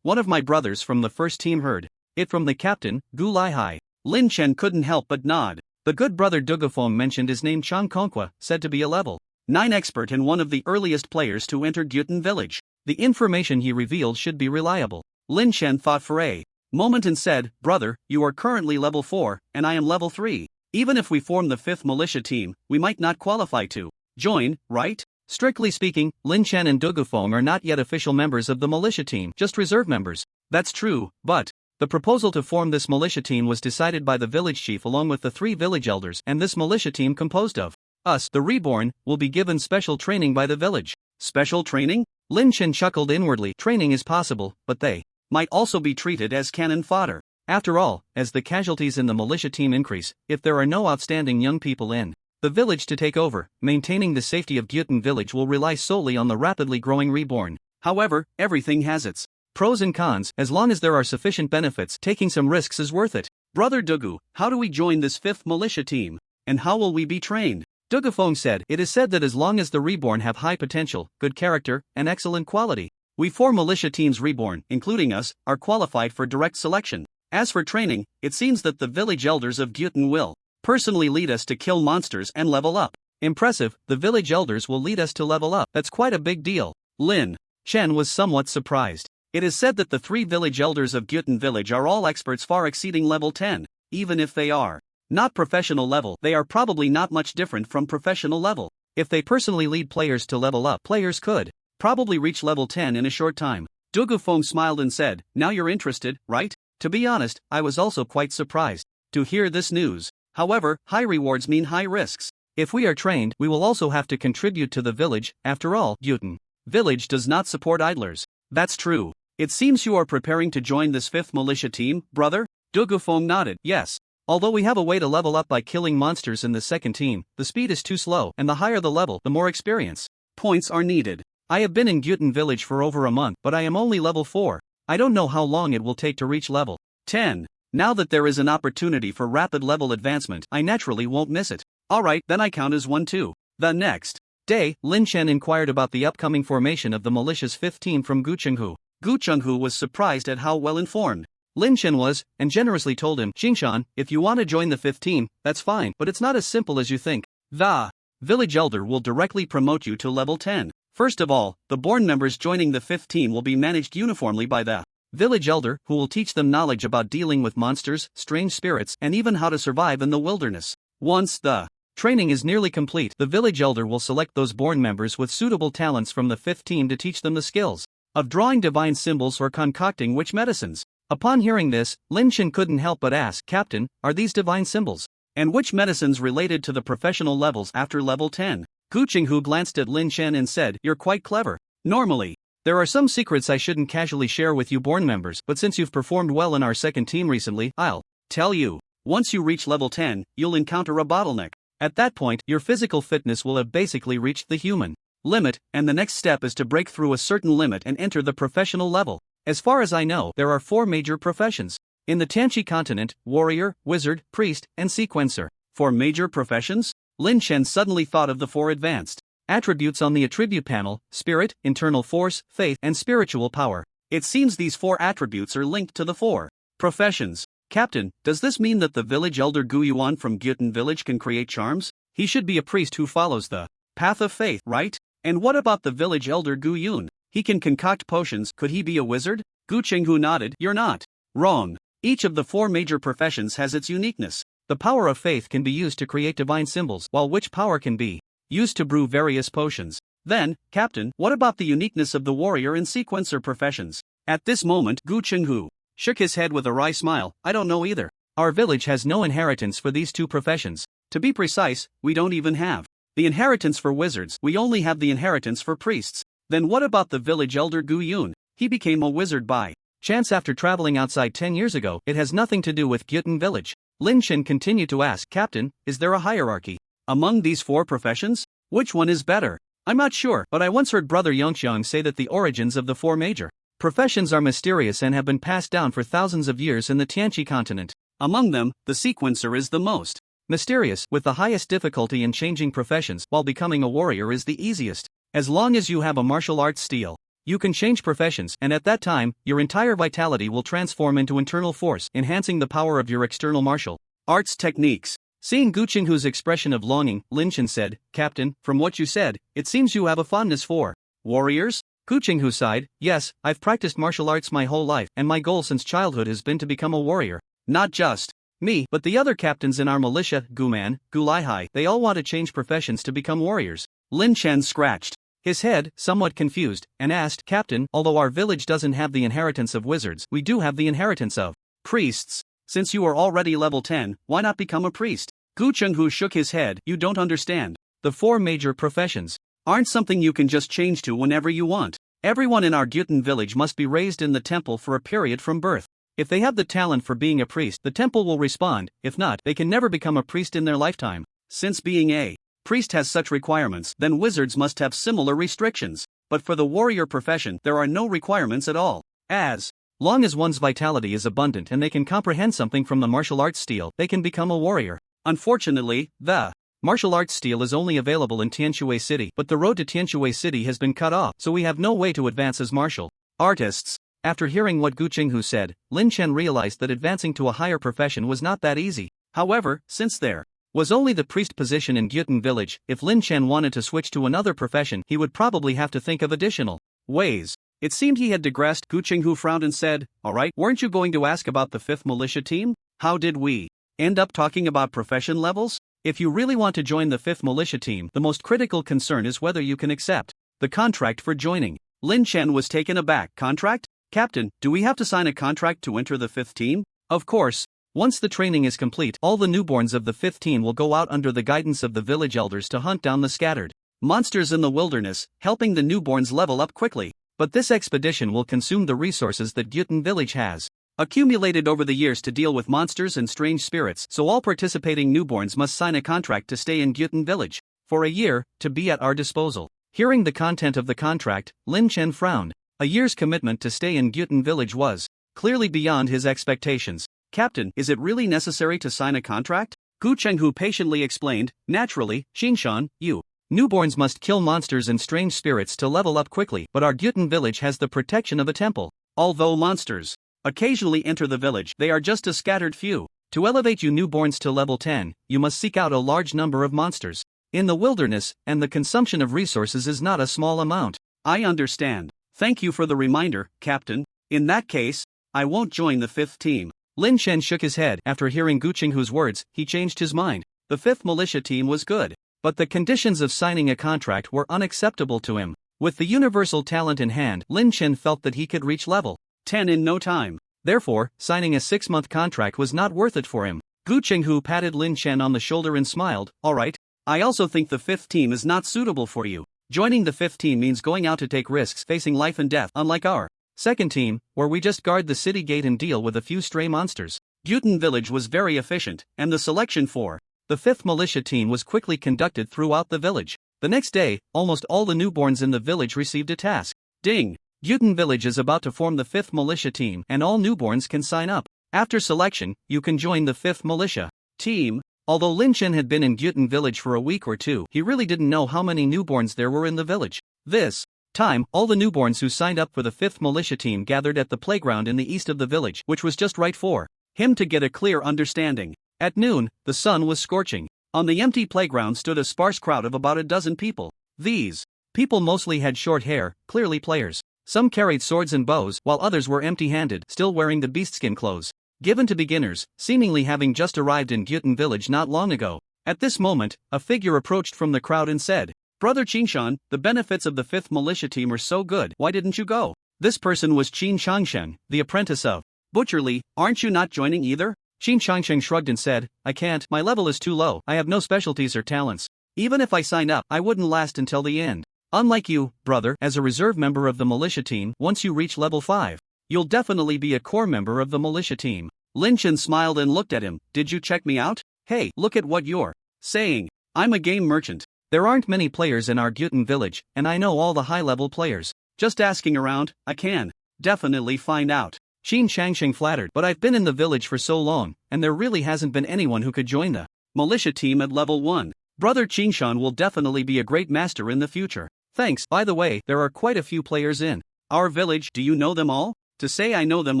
One of my brothers from the first team heard it from the captain, Gu Laihai. Lin Chen couldn't help but nod. The good brother Dugafeng mentioned his name Chang Conqua, said to be a level 9 expert and one of the earliest players to enter Gyutan village. The information he revealed should be reliable. Lin Chen thought for a moment and said, Brother, you are currently level 4, and I am level 3. Even if we form the 5th militia team, we might not qualify to join, right? Strictly speaking, Lin Chen and Dugafeng are not yet official members of the militia team, just reserve members. That's true, but the proposal to form this militia team was decided by the village chief along with the 3 village elders, and this militia team composed of us, the reborn, will be given special training by the village. Special training? Lin Chen chuckled inwardly. Training is possible, but they might also be treated as cannon fodder. After all, as the casualties in the militia team increase, if there are no outstanding young people in the village to take over, maintaining the safety of Gyutan village will rely solely on the rapidly growing reborn. However, everything has its pros and cons. As long as there are sufficient benefits, taking some risks is worth it. Brother Dugu, how do we join this 5th militia team? And how will we be trained? Dugafeng said, It is said that as long as the reborn have high potential, good character, and excellent quality, we 4 militia teams reborn, including us, are qualified for direct selection. As for training, it seems that the village elders of Gyutan will personally lead us to kill monsters and level up. Impressive, the village elders will lead us to level up. That's quite a big deal. Lin Chen was somewhat surprised. It is said that the 3 village elders of Gyutan village are all experts far exceeding level 10. Even if they are not professional level, they are probably not much different from professional level. If they personally lead players to level up, players could probably reach level 10 in a short time. Dugafeng smiled and said, Now you're interested, right? To be honest, I was also quite surprised to hear this news. However, high rewards mean high risks. If we are trained, we will also have to contribute to the village. After all, Gyutan village does not support idlers. That's true. It seems you are preparing to join this 5th militia team, brother? Dugafeng nodded. Yes. Although we have a way to level up by killing monsters in the second team, the speed is too slow, and the higher the level, the more experience points are needed. I have been in Gyutan village for over a month, but I am only level 4. I don't know how long it will take to reach level 10. Now that there is an opportunity for rapid level advancement, I naturally won't miss it. Alright, then I count as 1 too. The next day, Lin Chen inquired about the upcoming formation of the militia's 5th team from Gu Chenghu. Gu Chenghu was surprised at how well informed Lin Chen was, and generously told him, Qingshan, if you want to join the 5th team, that's fine, but it's not as simple as you think. The village elder will directly promote you to level 10. First of all, the born members joining the 5th team will be managed uniformly by the village elder who will teach them knowledge about dealing with monsters, strange spirits, and even how to survive in the wilderness. Once the training is nearly complete, the village elder will select those born members with suitable talents from the 5th team to teach them the skills of drawing divine symbols or concocting witch medicines. Upon hearing this, Lin Chen couldn't help but ask, Captain, are these divine symbols and witch medicines related to the professional levels after level 10? Gu Qinghu glanced at Lin Chen and said, you're quite clever. Normally, there are some secrets I shouldn't casually share with you born members, but since you've performed well in our 2nd team recently, I'll tell you. Once you reach level 10, you'll encounter a bottleneck. At that point, your physical fitness will have basically reached the human limit, and the next step is to break through a certain limit and enter the professional level. As far as I know, there are 4 major professions in the Tianqi continent: warrior, wizard, priest, and sequencer. 4 major professions? Lin Chen suddenly thought of the 4 advanced attributes on the attribute panel: spirit, internal force, faith, and spiritual power. It seems these 4 attributes are linked to the 4 professions. Captain, does this mean that the village elder Gu Yuan from Gyutan village can create charms? He should be a priest who follows the path of faith, right? And what about the village elder Gu Yun? He can concoct potions. Could he be a wizard? Gu Qinghu nodded. You're not wrong. Each of the 4 major professions has its uniqueness. The power of faith can be used to create divine symbols, while witch power can be used to brew various potions. Then, Captain, what about the uniqueness of the warrior and sequencer professions? At this moment, Gu Qinghu shook his head with a wry smile. I don't know either. Our village has no inheritance for these 2 professions. To be precise, we don't even have the inheritance for wizards. We only have the inheritance for priests. Then what about the village elder Gu Yun? He became a wizard by chance after traveling outside 10 years ago. It has nothing to do with Gyutan village. Lin Chen continued to ask, Captain, is there a hierarchy among these 4 professions? Which one is better? I'm not sure, but I once heard Brother Yongxiang say that the origins of the 4 major professions are mysterious and have been passed down for thousands of years in the Tianqi continent. Among them, the sequencer is the most mysterious, with the highest difficulty in changing professions, while becoming a warrior is the easiest. As long as you have a martial arts steel, you can change professions, and at that time, your entire vitality will transform into internal force, enhancing the power of your external martial arts techniques. Seeing Gu Qinghu's expression of longing, Lin Chen said, Captain, from what you said, it seems you have a fondness for warriors? Gu Qinghu sighed, yes, I've practiced martial arts my whole life, and my goal since childhood has been to become a warrior. Not just me, but the other captains in our militia, Guman, Gulaihai, they all want to change professions to become warriors. Lin Chen scratched his head, somewhat confused, and asked, Captain, although our village doesn't have the inheritance of wizards, we do have the inheritance of priests. Since you are already level 10, why not become a priest? Gu Qinghu shook his head. You don't understand. The 4 major professions aren't something you can just change to whenever you want. Everyone in our Gyutan village must be raised in the temple for a period from birth. If they have the talent for being a priest, the temple will respond. If not, they can never become a priest in their lifetime. Since being a priest has such requirements, then wizards must have similar restrictions. But for the warrior profession, there are no requirements at all. As long as one's vitality is abundant and they can comprehend something from the martial arts steel, they can become a warrior. Unfortunately, the martial arts steel is only available in Tianshui City, but the road to Tianshui City has been cut off, so we have no way to advance as martial artists. After hearing what Gu Qinghu said, Lin Chen realized that advancing to a higher profession was not that easy. However, since there was only the priest position in Gyutan village, if Lin Chen wanted to switch to another profession, he would probably have to think of additional ways. It seemed he had digressed. Gu Qinghu frowned and said, alright, weren't you going to ask about the 5th militia team? How did we end up talking about profession levels? If you really want to join the 5th militia team, the most critical concern is whether you can accept the contract for joining. Lin Chen was taken aback. Contract? Captain, do we have to sign a contract to enter the 5th team? Of course. Once the training is complete, all the newborns of the 5th team will go out under the guidance of the village elders to hunt down the scattered monsters in the wilderness, helping the newborns level up quickly. But this expedition will consume the resources that Gyutan village has accumulated over the years to deal with monsters and strange spirits, so all participating newborns must sign a contract to stay in Gyutan village for a year, to be at our disposal. Hearing the content of the contract, Lin Chen frowned. A year's commitment to stay in Gyutan village was clearly beyond his expectations. Captain, is it really necessary to sign a contract? Gu Qinghu patiently explained, naturally, Xingshan, you newborns must kill monsters and strange spirits to level up quickly, but our Gyutan village has the protection of a temple. Although monsters occasionally enter the village, they are just a scattered few. To elevate you newborns to level 10, you must seek out a large number of monsters in the wilderness, and the consumption of resources is not a small amount. I understand. Thank you for the reminder, Captain. In that case, I won't join the 5th team. Lin Chen shook his head. After hearing Gu Qinghu's words, he changed his mind. The 5th militia team was good, but the conditions of signing a contract were unacceptable to him. With the universal talent in hand, Lin Chen felt that he could reach level 10 in no time. Therefore, signing a 6-month contract was not worth it for him. Gu Qinghu patted Lin Chen on the shoulder and smiled. Alright. I also think the 5th team is not suitable for you. Joining the 5th team means going out to take risks facing life and death, unlike our 2nd team, where we just guard the city gate and deal with a few stray monsters. Gyutan village was very efficient, and the selection for the 5th militia team was quickly conducted throughout the village. The next day, almost all the newborns in the village received a task. Ding! Gyutan village is about to form the 5th militia team, and all newborns can sign up. After selection, you can join the 5th militia team. Although Lin Chen had been in Gyutan village for a week or two, he really didn't know how many newborns there were in the village. This time, all the newborns who signed up for the 5th militia team gathered at the playground in the east of the village, which was just right for him to get a clear understanding. At noon, the sun was scorching. On the empty playground stood a sparse crowd of about a dozen people. These people mostly had short hair, clearly players. Some carried swords and bows, while others were empty-handed, still wearing the beastskin clothes given to beginners, seemingly having just arrived in Gyutan village not long ago. At this moment, a figure approached from the crowd and said, "Brother Qinshan, the benefits of the 5th militia team are so good, why didn't you go?" This person was Qin Changsheng, the apprentice of Butcher Li. "Aren't you not joining either?" Qin Changsheng shrugged and said, "I can't, my level is too low, I have no specialties or talents. Even if I sign up, I wouldn't last until the end. Unlike you, brother, as a reserve member of the militia team, once you reach level 5, you'll definitely be a core member of the militia team." Lin Chen smiled and looked at him. "Did you check me out? Hey, look at what you're saying. I'm a game merchant. There aren't many players in our Gyutan village, and I know all the high-level players. Just asking around, I can definitely find out." Qin Changsheng flattered, "But I've been in the village for so long, and there really hasn't been anyone who could join the militia team at level 1. Brother Qinshan will definitely be a great master in the future. Thanks. By the way, there are quite a few players in our village. Do you know them all?" To say I know them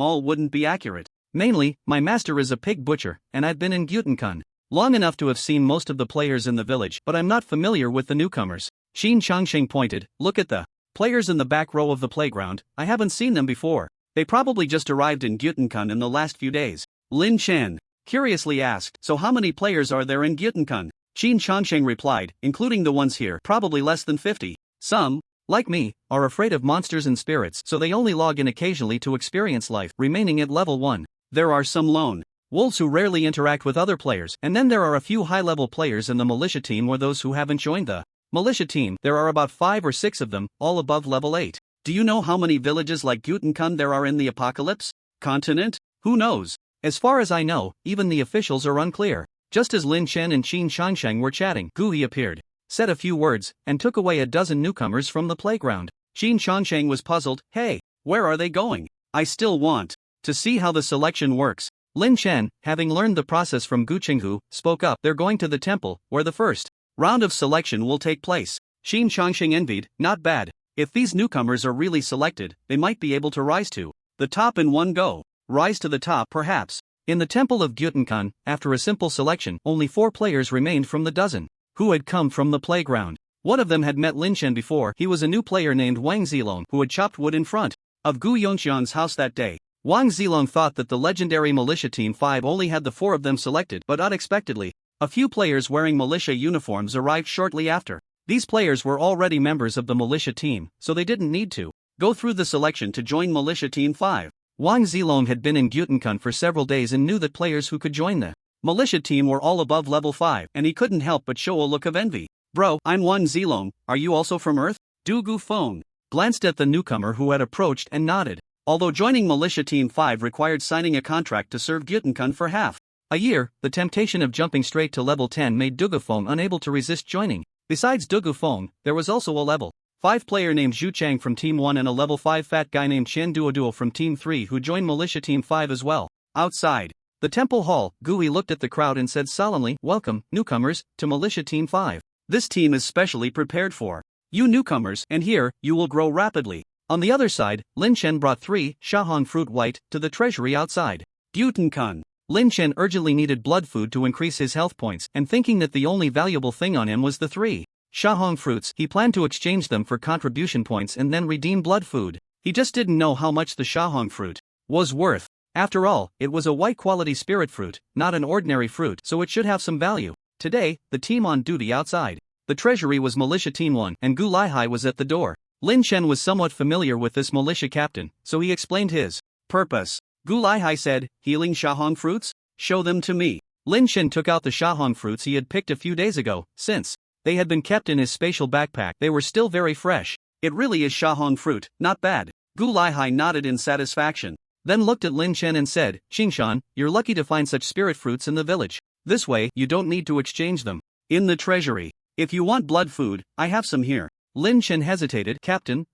all wouldn't be accurate. Mainly, my master is a pig butcher, and I've been in Gyutan long enough to have seen most of the players in the village, but I'm not familiar with the newcomers. Qin Changsheng pointed. "Look at the players in the back row of the playground, I haven't seen them before. They probably just arrived in Gyutan in the last few days." Lin Chen curiously asked, "So how many players are there in Gyutan?" Qin Changsheng replied, "Including the ones here, probably less than 50. Some, like me, are afraid of monsters and spirits, so they only log in occasionally to experience life, remaining at level 1. There are some lone wolves who rarely interact with other players, and then there are a few high-level players in the militia team or those who haven't joined the militia team. There are about 5 or 6 of them, all above level 8. Do you know how many villages like Gyutan there are in the Apocalypse continent? Who knows? As far as I know, even the officials are unclear." Just as Lin Chen and Qin Changsheng were chatting, Gui appeared, said a few words, and took away a dozen newcomers from the playground. Qin Changsheng was puzzled. "Hey, where are they going? I still want to see how the selection works." Lin Chen, having learned the process from Gu Qinghu, spoke up. "They're going to the temple, where the first round of selection will take place." Qin Changsheng envied. "Not bad. If these newcomers are really selected, they might be able to rise to the top in one go." Rise to the top, perhaps. In the temple of Gyutan, after a simple selection, only 4 players remained from the dozen who had come from the playground. One of them had met Lin Chen before. He was a new player named Wang Zilong, who had chopped wood in front of Gu Yongxian's house that day. Wang Zilong thought that the legendary militia team 5 only had the 4 of them selected, but unexpectedly, a few players wearing militia uniforms arrived shortly after. These players were already members of the militia team, so they didn't need to go through the selection to join militia team 5. Wang Zilong had been in Gyutan for several days and knew that players who could join the militia team were all above level 5, and he couldn't help but show a look of envy. "Bro, I'm Wang Zilong, are you also from Earth?" Du Gufeng glanced at the newcomer who had approached and nodded. Although joining militia team 5 required signing a contract to serve Gyutan for half a year, the temptation of jumping straight to level 10 made Du Gufeng unable to resist joining. Besides Du Gufeng, there was also a level 5 player named Zhu Chang from Team 1 and a level 5 fat guy named Chen Duoduo from Team 3 who joined militia team 5 as well. Outside the temple hall, Gui looked at the crowd and said solemnly, "Welcome, newcomers, to militia team 5. This team is specially prepared for you newcomers, and here, you will grow rapidly." On the other side, Lin Chen brought 3 Shahong fruit white to the treasury outside Gyutan. Lin Chen urgently needed blood food to increase his health points, and thinking that the only valuable thing on him was the 3 Shahong fruits, he planned to exchange them for contribution points and then redeem blood food. He just didn't know how much the Shahong fruit was worth. After all, it was a white-quality spirit fruit, not an ordinary fruit, so it should have some value. Today, the team on duty outside the treasury was Militia Team 1, and Gu Laihai was at the door. Lin Chen was somewhat familiar with this militia captain, so he explained his purpose. Gu Laihai said, "Healing Shahong fruits? Show them to me." Lin Chen took out the Shahong fruits he had picked a few days ago. Since they had been kept in his spatial backpack, they were still very fresh. "It really is Shahong fruit, not bad." Gu Laihai nodded in satisfaction, then looked at Lin Chen and said, "Qingshan, you're lucky to find such spirit fruits in the village. This way, you don't need to exchange them in the treasury. If you want blood food, I have some here." Lin Chen hesitated. "Captain,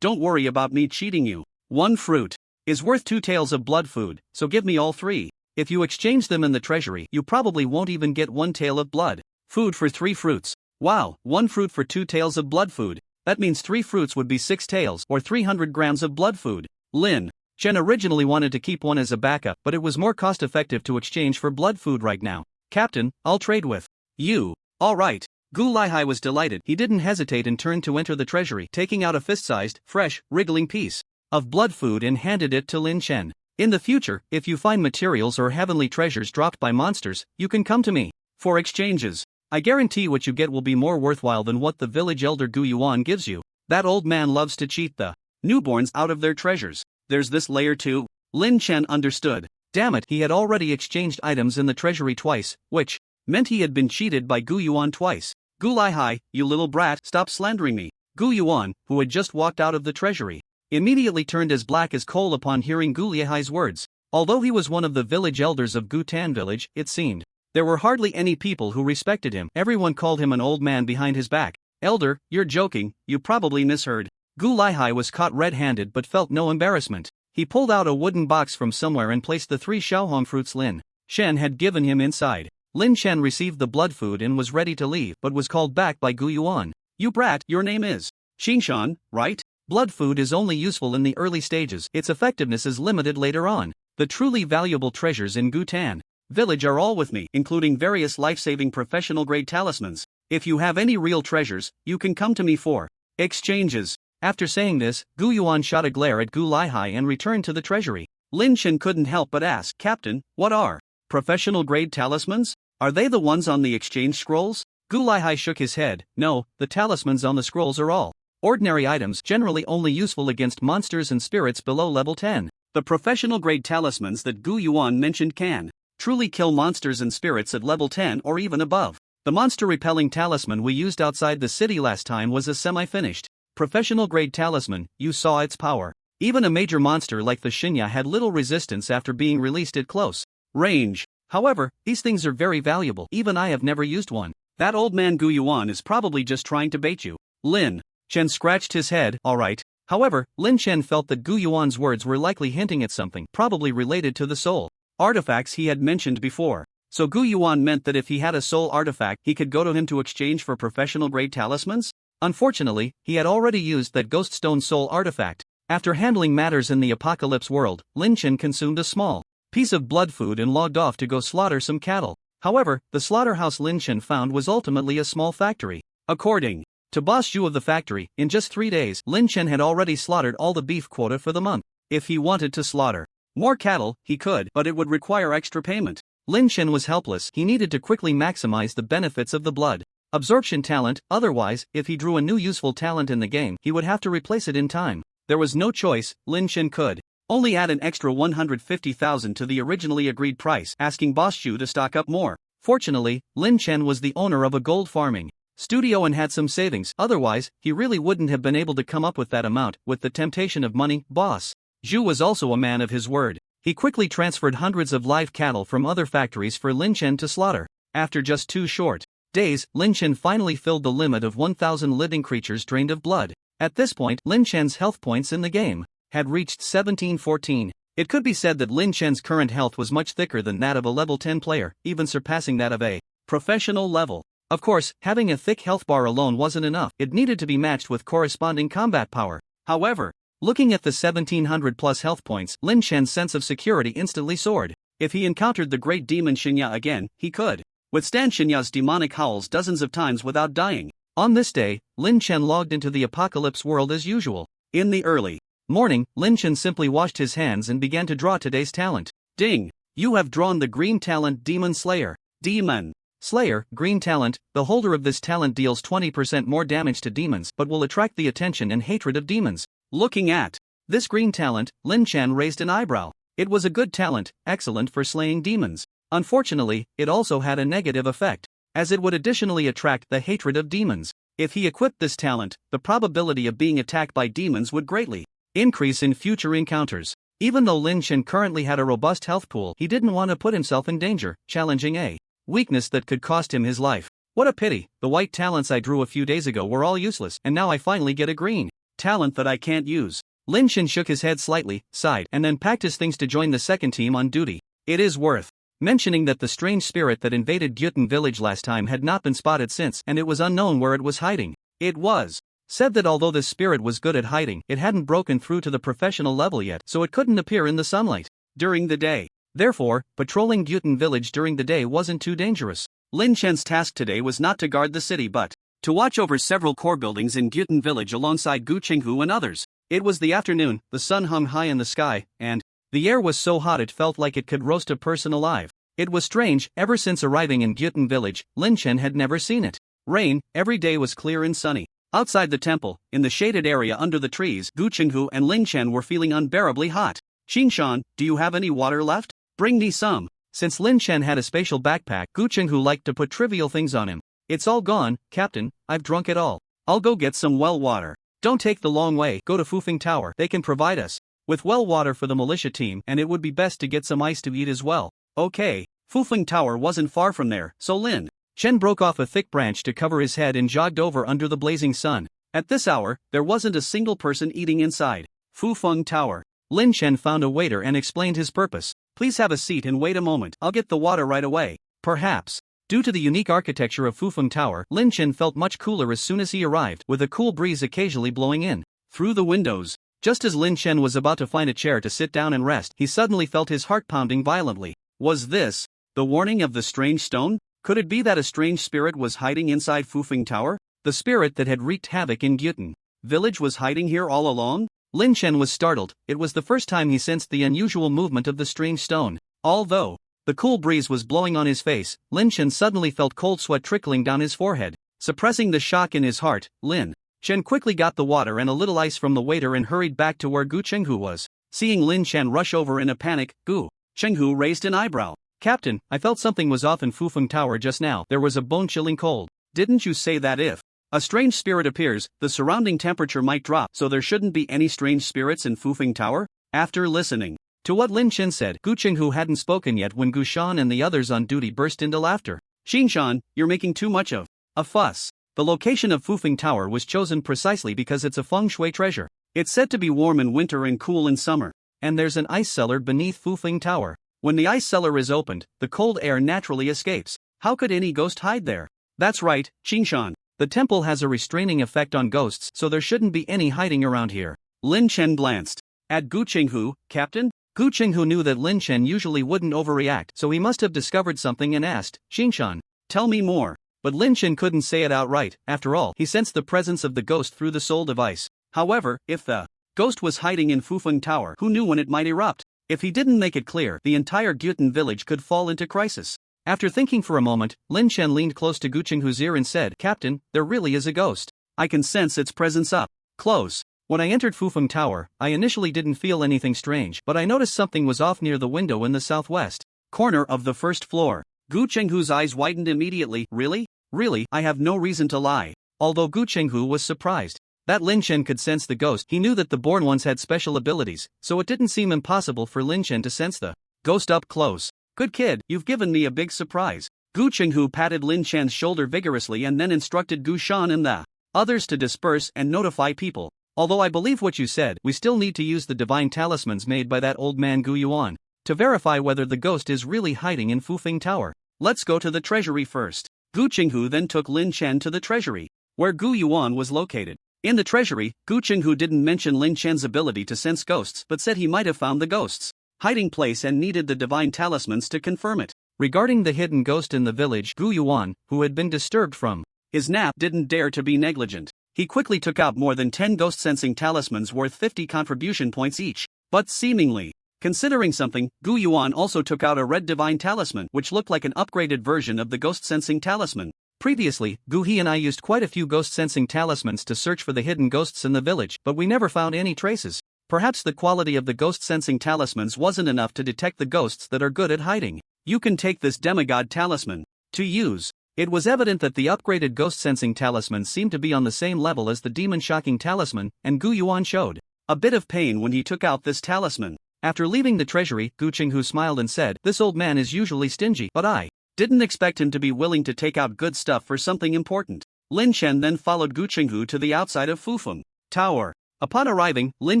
don't worry about me cheating you. One fruit is worth 2 taels of blood food, so give me all 3. If you exchange them in the treasury, you probably won't even get 1 tael of blood food for 3 fruits. Wow, 1 fruit for 2 taels of blood food. That means 3 fruits would be 6 taels, or 300 grams of blood food." Lin Chen originally wanted to keep one as a backup, but it was more cost-effective to exchange for blood food right now. "Captain, I'll trade with you." "All right." Gu Laihai was delighted. He didn't hesitate and turned to enter the treasury, taking out a fist-sized, fresh, wriggling piece of blood food and handed it to Lin Chen. "In the future, if you find materials or heavenly treasures dropped by monsters, you can come to me for exchanges. I guarantee what you get will be more worthwhile than what the village elder Gu Yuan gives you. That old man loves to cheat the newborns out of their treasures." "There's this layer too." Lin Chen understood. Damn it, he had already exchanged items in the treasury twice, which meant he had been cheated by Gu Yuan twice. "Gu Laihai, you little brat, stop slandering me." Gu Yuan, who had just walked out of the treasury, immediately turned as black as coal upon hearing Gu Laihai's words. Although he was one of the village elders of Gu Tan village, it seemed there were hardly any people who respected him. Everyone called him an old man behind his back. "Elder, you're joking, you probably misheard." Gu Laihai was caught red-handed but felt no embarrassment. He pulled out a wooden box from somewhere and placed the 3 Shaohong fruits Lin Chen had given him inside. Lin Chen received the blood food and was ready to leave, but was called back by Gu Yuan. "You brat, your name is Qingshan, right? Blood food is only useful in the early stages. Its effectiveness is limited later on. The truly valuable treasures in Gu Tan village are all with me, including various life-saving professional-grade talismans. If you have any real treasures, you can come to me for exchanges." After saying this, Gu Yuan shot a glare at Gu Laihai and returned to the treasury. Lin Chen couldn't help but ask, "Captain, what are professional-grade talismans? Are they the ones on the exchange scrolls?" Gu Laihai shook his head. "No, the talismans on the scrolls are all ordinary items, generally only useful against monsters and spirits below level 10. The professional-grade talismans that Gu Yuan mentioned can truly kill monsters and spirits at level 10 or even above. The monster-repelling talisman we used outside the city last time was a semi-finished professional-grade talisman. You saw its power. Even a major monster like the Shinya had little resistance after being released at close range. However, these things are very valuable. Even I have never used one." "That old man Gu Yuan is probably just trying to bait you." Lin Chen scratched his head. "All right." However, Lin Chen felt that Gu Yuan's words were likely hinting at something, probably related to the soul artifacts he had mentioned before. So Gu Yuan meant that if he had a soul artifact, he could go to him to exchange for professional-grade talismans? Unfortunately, he had already used that ghost stone soul artifact. After handling matters in the apocalypse world, Lin Chen consumed a small piece of blood food and logged off to go slaughter some cattle. However, the slaughterhouse Lin Chen found was ultimately a small factory. According to Boss Zhu of the factory, in just 3 days, Lin Chen had already slaughtered all the beef quota for the month. If he wanted to slaughter more cattle, he could, but it would require extra payment. Lin Chen was helpless. He needed to quickly maximize the benefits of the blood absorption talent, otherwise, if he drew a new useful talent in the game, he would have to replace it in time. There was no choice. Lin Chen could only add an extra 150,000 to the originally agreed price, asking Boss Zhu to stock up more. Fortunately, Lin Chen was the owner of a gold farming studio and had some savings. Otherwise, he really wouldn't have been able to come up with that amount. With the temptation of money, Boss Zhu was also a man of his word. He quickly transferred hundreds of live cattle from other factories for Lin Chen to slaughter. After just 2 short days, Lin Chen finally filled the limit of 1,000 living creatures drained of blood. At this point, Lin Chen's health points in the game had reached 1714. It could be said that Lin Chen's current health was much thicker than that of a level 10 player, even surpassing that of a professional level. Of course, having a thick health bar alone wasn't enough. It needed to be matched with corresponding combat power. However, looking at the 1700 plus health points, Lin Chen's sense of security instantly soared. If he encountered the great demon Shinya again, he could withstand Shinya's demonic howls dozens of times without dying. On this day, Lin Chen logged into the apocalypse world as usual. In the early Morning, Lin Chen simply washed his hands and began to draw today's talent. Ding! You have drawn the green talent Demon Slayer. Demon Slayer, green talent. The holder of this talent deals 20% more damage to demons but will attract the attention and hatred of demons. Looking at this green talent, Lin Chen raised an eyebrow. It was a good talent, excellent for slaying demons. Unfortunately, it also had a negative effect, as it would additionally attract the hatred of demons. If he equipped this talent, the probability of being attacked by demons would greatly increase in future encounters. Even though Lin Chen currently had a robust health pool, he didn't want to put himself in danger, challenging a weakness that could cost him his life. What a pity, the white talents I drew a few days ago were all useless, and now I finally get a green talent that I can't use. Lin Chen shook his head slightly, sighed, and then packed his things to join the second team on duty. It is worth mentioning that the strange spirit that invaded Gyutin village last time had not been spotted since, and it was unknown where it was hiding. It was said that although this spirit was good at hiding, it hadn't broken through to the professional level yet, so it couldn't appear in the sunlight during the day. Therefore, patrolling Gyutin village during the day wasn't too dangerous. Lin Chen's task today was not to guard the city but to watch over several core buildings in Gyutin village alongside Gu Qinghu and others. It was the afternoon, the sun hung high in the sky, and the air was so hot it felt like it could roast a person alive. It was strange, ever since arriving in Gyutin village, Lin Chen had never seen it rain. Every day was clear and sunny. Outside the temple, in the shaded area under the trees, Gu Qinghu and Lin Chen were feeling unbearably hot. Qingshan, do you have any water left? Bring me some. Since Lin Chen had a spatial backpack, Gu Qinghu liked to put trivial things on him. It's all gone, Captain, I've drunk it all. I'll go get some well water. Don't take the long way, go to Fufeng Tower, they can provide us with well water for the militia team, and it would be best to get some ice to eat as well. Okay, Fufeng Tower wasn't far from there, so Lin Chen broke off a thick branch to cover his head and jogged over under the blazing sun. At this hour, there wasn't a single person eating inside Fufeng Tower. Lin Chen found a waiter and explained his purpose. Please have a seat and wait a moment, I'll get the water right away. Perhaps due to the unique architecture of Fufeng Tower, Lin Chen felt much cooler as soon as he arrived, with a cool breeze occasionally blowing in through the windows. Just as Lin Chen was about to find a chair to sit down and rest, he suddenly felt his heart pounding violently. Was this the warning of the strange stone? Could it be that a strange spirit was hiding inside Fufeng Tower? The spirit that had wreaked havoc in Gyutin village was hiding here all along? Lin Chen was startled. It was the first time he sensed the unusual movement of the strange stone. Although the cool breeze was blowing on his face, Lin Chen suddenly felt cold sweat trickling down his forehead. Suppressing the shock in his heart, Lin Chen quickly got the water and a little ice from the waiter and hurried back to where Gu Qinghu was. Seeing Lin Chen rush over in a panic, Gu Qinghu raised an eyebrow. Captain, I felt something was off in Fufeng Tower just now. There was a bone-chilling cold. Didn't you say that if a strange spirit appears, the surrounding temperature might drop, so there shouldn't be any strange spirits in Fufeng Tower? After listening to what Lin Chen said, Gu Qinghu hadn't spoken yet when Gu Shan and the others on duty burst into laughter. Qingshan, you're making too much of a fuss. The location of Fufeng Tower was chosen precisely because it's a feng shui treasure. It's said to be warm in winter and cool in summer. And there's an ice cellar beneath Fufeng Tower. When the ice cellar is opened, the cold air naturally escapes. How could any ghost hide there? That's right, Qingshan. The temple has a restraining effect on ghosts, so there shouldn't be any hiding around here. Lin Chen glanced at Gu Qinghu. Captain? Gu Qinghu knew that Lin Chen usually wouldn't overreact, so he must have discovered something and asked, Qingshan, tell me more. But Lin Chen couldn't say it outright. After all, he sensed the presence of the ghost through the soul device. However, if the ghost was hiding in Fufeng Tower, who knew when it might erupt? If he didn't make it clear, the entire Gyutin village could fall into crisis. After thinking for a moment, Lin Chen leaned close to Gu Qinghu's ear and said, Captain, there really is a ghost. I can sense its presence up close. When I entered Fufeng Tower, I initially didn't feel anything strange, but I noticed something was off near the window in the southwest corner of the first floor. Gu Qinghu's eyes widened immediately. Really? Really, I have no reason to lie. Although Gu Qinghu was surprised that Lin Chen could sense the ghost, he knew that the born ones had special abilities, so it didn't seem impossible for Lin Chen to sense the ghost up close. Good kid, you've given me a big surprise. Gu Qinghu patted Lin Chen's shoulder vigorously and then instructed Gu Shan and the others to disperse and notify people. Although I believe what you said, we still need to use the divine talismans made by that old man Gu Yuan to verify whether the ghost is really hiding in Fufeng Tower. Let's go to the treasury first. Gu Qinghu then took Lin Chen to the treasury, where Gu Yuan was located. In the treasury, Gu Qinghu didn't mention Lin Chen's ability to sense ghosts but said he might have found the ghost's hiding place and needed the divine talismans to confirm it. Regarding the hidden ghost in the village, Gu Yuan, who had been disturbed from his nap, didn't dare to be negligent. He quickly took out more than 10 ghost-sensing talismans worth 50 contribution points each. But seemingly, considering something, Gu Yuan also took out a red divine talisman which looked like an upgraded version of the ghost-sensing talisman. Previously, Gu He and I used quite a few ghost-sensing talismans to search for the hidden ghosts in the village, but we never found any traces. Perhaps the quality of the ghost-sensing talismans wasn't enough to detect the ghosts that are good at hiding. You can take this demigod talisman to use. It was evident that the upgraded ghost-sensing talisman seemed to be on the same level as the demon-shocking talisman, and Gu Yuan showed a bit of pain when he took out this talisman. After leaving the treasury, Gu Qinghu smiled and said, "This old man is usually stingy, but I didn't expect him to be willing to take out good stuff for something important." Lin Chen then followed Gu Qinghu to the outside of Fufeng Tower. Upon arriving, Lin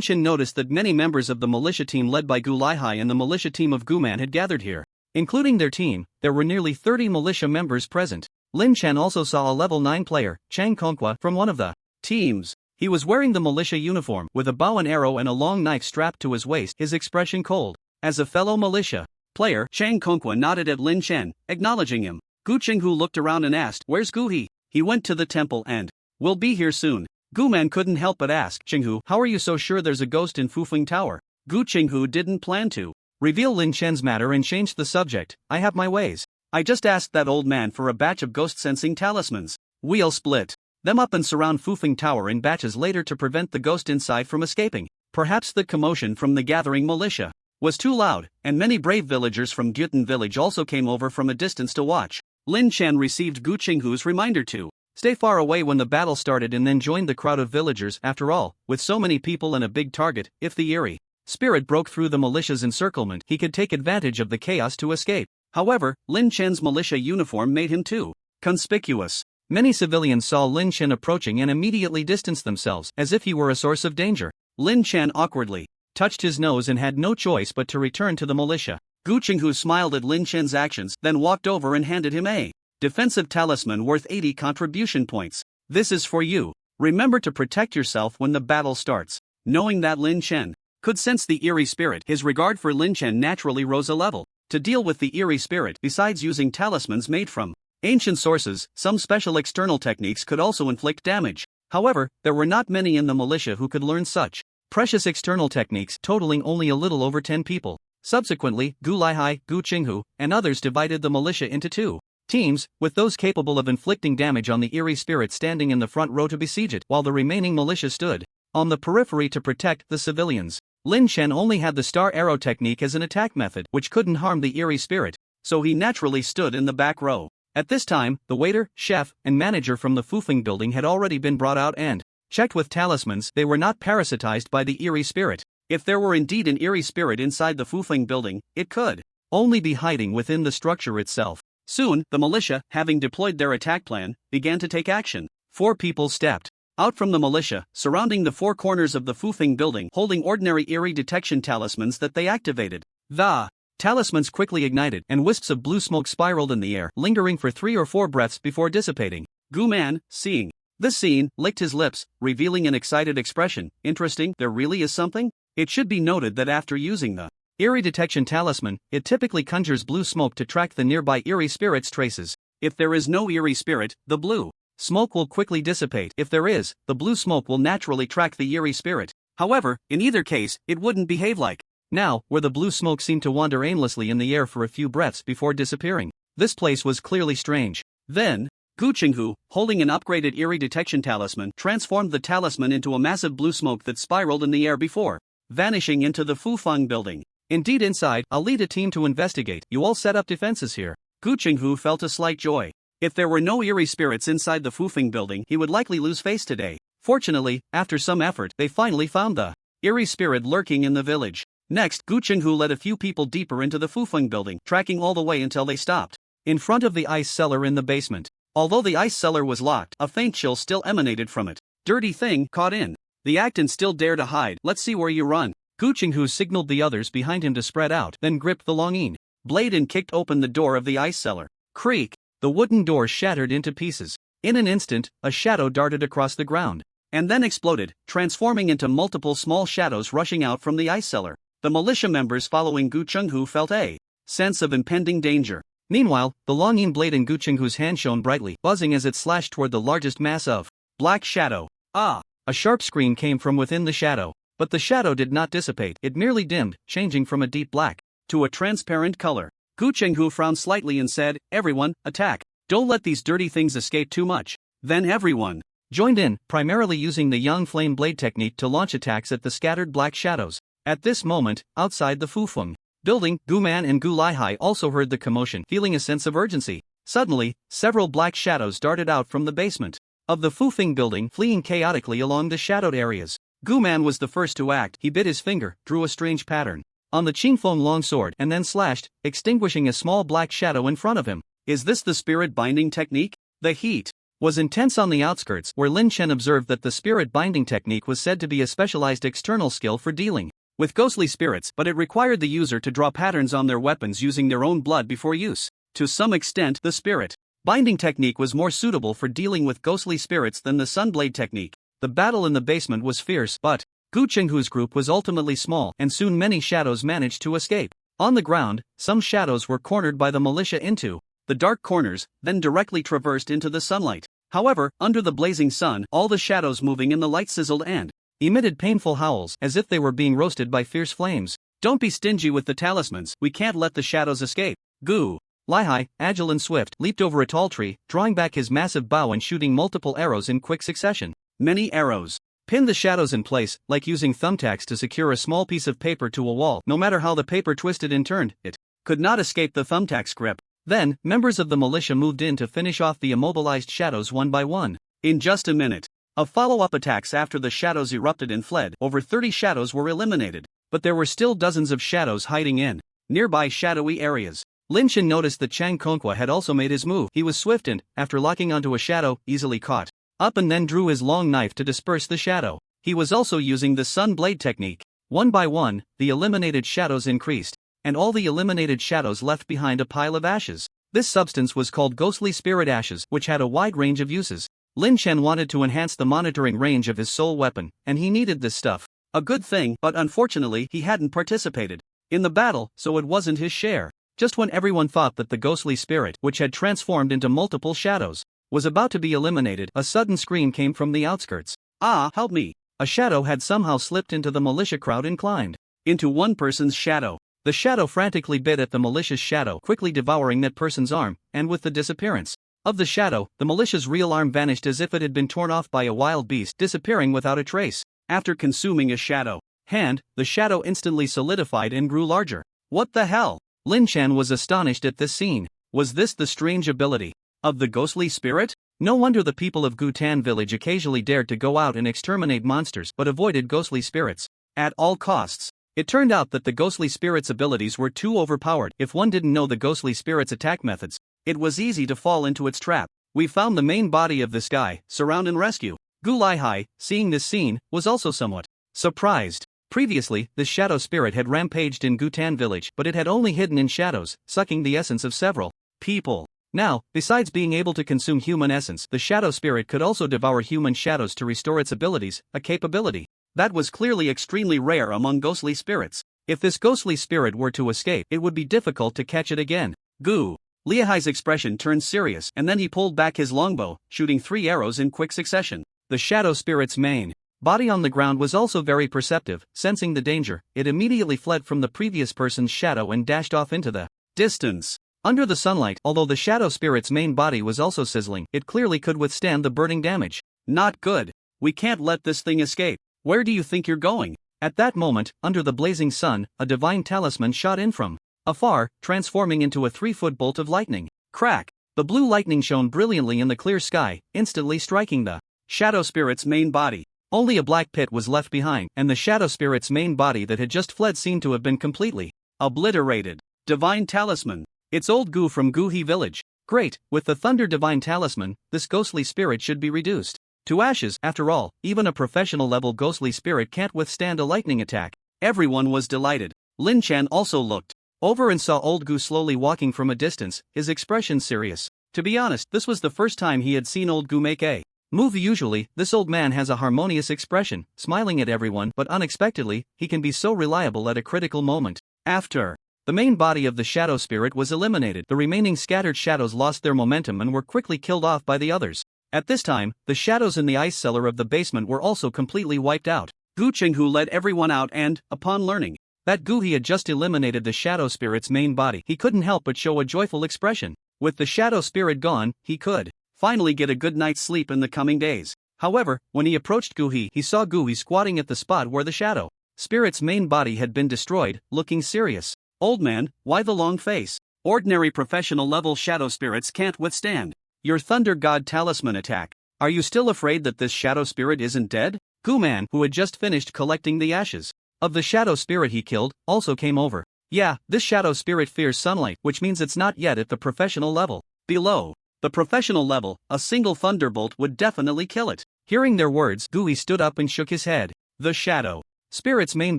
Chen noticed that many members of the militia team led by Gu Laihai and the militia team of Gu Man had gathered here. Including their team, there were nearly 30 militia members present. Lin Chen also saw a level 9 player, Chang Kongqua, from one of the teams. He was wearing the militia uniform, with a bow and arrow and a long knife strapped to his waist, his expression cold. As a fellow militia player, Chang Kongqua nodded at Lin Chen, acknowledging him. Gu Qinghu looked around and asked, "Where's Gu He?" "He went to the temple and will be here soon." Gu Man couldn't help but ask, "Qinghu, how are you so sure there's a ghost in Fufeng Tower?" Gu Qinghu didn't plan to reveal Lin Chen's matter and changed the subject. "I have my ways. I just asked that old man for a batch of ghost-sensing talismans. We'll split them up and surround Fufeng Tower in batches later to prevent the ghost inside from escaping." Perhaps the commotion from the gathering militia was too loud, and many brave villagers from Gyutan village also came over from a distance to watch. Lin Chen received Gu Qinghu's reminder to stay far away when the battle started and then joined the crowd of villagers. After all, with so many people and a big target, if the eerie spirit broke through the militia's encirclement, he could take advantage of the chaos to escape. However, Lin Chen's militia uniform made him too conspicuous. Many civilians saw Lin Chen approaching and immediately distanced themselves, as if he were a source of danger. Lin Chen awkwardly touched his nose and had no choice but to return to the militia. Gu Qinghu smiled at Lin Chen's actions, then walked over and handed him a defensive talisman worth 80 contribution points. "This is for you. Remember to protect yourself when the battle starts." Knowing that Lin Chen could sense the eerie spirit, his regard for Lin Chen naturally rose a level. To deal with the eerie spirit, besides using talismans made from ancient sources, some special external techniques could also inflict damage. However, there were not many in the militia who could learn such precious external techniques, totaling only a little over 10 people. Subsequently, Gu Laihai, Gu Qinghu, and others divided the militia into two teams, with those capable of inflicting damage on the eerie spirit standing in the front row to besiege it, while the remaining militia stood on the periphery to protect the civilians. Lin Chen only had the star arrow technique as an attack method, which couldn't harm the eerie spirit, so he naturally stood in the back row. At this time, the waiter, chef, and manager from the Fufeng building had already been brought out and checked with talismans. They were not parasitized by the eerie spirit. If there were indeed an eerie spirit inside the Fufeng building, it could only be hiding within the structure itself. Soon, the militia, having deployed their attack plan, began to take action. 4 people stepped out from the militia, surrounding the 4 corners of the Fufeng building, holding ordinary eerie detection talismans that they activated. The talismans quickly ignited, and wisps of blue smoke spiraled in the air, lingering for 3 or 4 breaths before dissipating. Gu Man, seeing this scene, licked his lips, revealing an excited expression. "Interesting, there really is something?" It should be noted that after using the eerie detection talisman, it typically conjures blue smoke to track the nearby eerie spirit's traces. If there is no eerie spirit, the blue smoke will quickly dissipate. If there is, the blue smoke will naturally track the eerie spirit. However, in either case, it wouldn't behave like now, where the blue smoke seemed to wander aimlessly in the air for a few breaths before disappearing. This place was clearly strange. Then, Gu Qinghu, holding an upgraded eerie detection talisman, transformed the talisman into a massive blue smoke that spiraled in the air before vanishing into the Fufeng building. "Indeed, inside, I'll lead a team to investigate. You all set up defenses here." Gu Qinghu felt a slight joy. If there were no eerie spirits inside the Fufeng building, he would likely lose face today. Fortunately, after some effort, they finally found the eerie spirit lurking in the village. Next, Gu Qinghu led a few people deeper into the Fufeng building, tracking all the way until they stopped in front of the ice cellar in the basement. Although the ice cellar was locked, a faint chill still emanated from it. "Dirty thing, caught in the act and still dare to hide. Let's see where you run." Gu Qinghu signaled the others behind him to spread out, then gripped the longin blade and kicked open the door of the ice cellar. Creak! The wooden door shattered into pieces. In an instant, a shadow darted across the ground, and then exploded, transforming into multiple small shadows rushing out from the ice cellar. The militia members following Gu Qinghu felt a sense of impending danger. Meanwhile, the longin blade in Gu Qinghu's hand shone brightly, buzzing as it slashed toward the largest mass of black shadow. Ah! A sharp scream came from within the shadow. But the shadow did not dissipate, it merely dimmed, changing from a deep black to a transparent color. Gu Chenghu frowned slightly and said, "Everyone, attack. Don't let these dirty things escape too much." Then everyone joined in, primarily using the Yang Flame Blade technique to launch attacks at the scattered black shadows. At this moment, outside the Fufeng building, Gu Man and Gu Laihai also heard the commotion, feeling a sense of urgency. Suddenly, several black shadows darted out from the basement of the Fufeng building, fleeing chaotically along the shadowed areas. Gu Man was the first to act. He bit his finger, drew a strange pattern on the Qingfeng longsword, and then slashed, extinguishing a small black shadow in front of him. Is this the spirit binding technique? The heat was intense on the outskirts, where Lin Chen observed that the spirit binding technique was said to be a specialized external skill for dealing with ghostly spirits, but it required the user to draw patterns on their weapons using their own blood before use. To some extent, the spirit binding technique was more suitable for dealing with ghostly spirits than the Sunblade technique. The battle in the basement was fierce, but Gu Chenghu's group was ultimately small, and soon many shadows managed to escape. On the ground, some shadows were cornered by the militia into the dark corners, then directly traversed into the sunlight. However, under the blazing sun, all the shadows moving in the light sizzled and emitted painful howls, as if they were being roasted by fierce flames. Don't be stingy with the talismans, we can't let the shadows escape. Gu Laihai, agile and swift, leaped over a tall tree, drawing back his massive bow and shooting multiple arrows in quick succession. Many arrows pinned the shadows in place, like using thumbtacks to secure a small piece of paper to a wall. No matter how the paper twisted and turned, it could not escape the thumbtack's grip. Then, members of the militia moved in to finish off the immobilized shadows one by one. In just a minute of follow-up attacks after the shadows erupted and fled, over 30 shadows were eliminated. But there were still dozens of shadows hiding in nearby shadowy areas. Lin Chen noticed that Chang Kongqua had also made his move. He was swift and, after locking onto a shadow, easily caught up and then drew his long knife to disperse the shadow. He was also using the Sun Blade technique. One by one, the eliminated shadows increased, and all the eliminated shadows left behind a pile of ashes. This substance was called ghostly spirit ashes, which had a wide range of uses. Lin Chen wanted to enhance the monitoring range of his soul weapon, and he needed this stuff. A good thing, but unfortunately he hadn't participated in the battle, so it wasn't his share. Just when everyone thought that the ghostly spirit, which had transformed into multiple shadows, was about to be eliminated, a sudden scream came from the outskirts. "Ah, help me!" A shadow had somehow slipped into the militia crowd and climbed into one person's shadow. The shadow frantically bit at the militia's shadow, quickly devouring that person's arm, and with the disappearance of the shadow, the militia's real arm vanished as if it had been torn off by a wild beast, disappearing without a trace. After consuming a shadow hand, the shadow instantly solidified and grew larger. What the hell? Lin Chen was astonished at this scene. Was this the strange ability of the ghostly spirit? No wonder the people of Gutan village occasionally dared to go out and exterminate monsters but avoided ghostly spirits at all costs. It turned out that the ghostly spirit's abilities were too overpowered. If one didn't know the ghostly spirit's attack methods, it was easy to fall into its trap. We found the main body of this guy, surround and rescue. Gu Laihai, seeing this scene, was also somewhat surprised. Previously, the shadow spirit had rampaged in Gutan village, but it had only hidden in shadows, sucking the essence of several people. Now, besides being able to consume human essence, the shadow spirit could also devour human shadows to restore its abilities, a capability that was clearly extremely rare among ghostly spirits. If this ghostly spirit were to escape, it would be difficult to catch it again. Gu Laihai's expression turned serious, and then he pulled back his longbow, shooting 3 arrows in quick succession. The shadow spirit's main body on the ground was also very perceptive. Sensing the danger, it immediately fled from the previous person's shadow and dashed off into the distance. Under the sunlight, although the shadow spirit's main body was also sizzling, it clearly could withstand the burning damage. Not good. We can't let this thing escape. Where do you think you're going? At that moment, under the blazing sun, a divine talisman shot in from afar, transforming into a 3-foot bolt of lightning. Crack! The blue lightning shone brilliantly in the clear sky, instantly striking the shadow spirit's main body. Only a black pit was left behind, and the shadow spirit's main body that had just fled seemed to have been completely obliterated. Divine talisman. It's old Gu from Guhi village. Great, with the Thunder Divine Talisman, this ghostly spirit should be reduced to ashes. After all, even a professional level ghostly spirit can't withstand a lightning attack. Everyone was delighted. Lin Chen also looked over and saw old Gu slowly walking from a distance, his expression serious. To be honest, this was the first time he had seen old Gu make a move. Usually, this old man has a harmonious expression, smiling at everyone, but unexpectedly, he can be so reliable at a critical moment. After the main body of the shadow spirit was eliminated, the remaining scattered shadows lost their momentum and were quickly killed off by the others. At this time, the shadows in the ice cellar of the basement were also completely wiped out. Gu Chenghu led everyone out and, upon learning that Gu He had just eliminated the shadow spirit's main body, he couldn't help but show a joyful expression. With the shadow spirit gone, he could finally get a good night's sleep in the coming days. However, when he approached Gu He saw Gu He squatting at the spot where the shadow spirit's main body had been destroyed, looking serious. Old man, why the long face? Ordinary professional level shadow spirits can't withstand your Thunder God talisman attack. Are you still afraid that this shadow spirit isn't dead? Gu Man, who had just finished collecting the ashes of the shadow spirit he killed, also came over. Yeah, this shadow spirit fears sunlight, which means it's not yet at the professional level. Below the professional level, a single thunderbolt would definitely kill it. Hearing their words, Gu He stood up and shook his head. The shadow spirit's main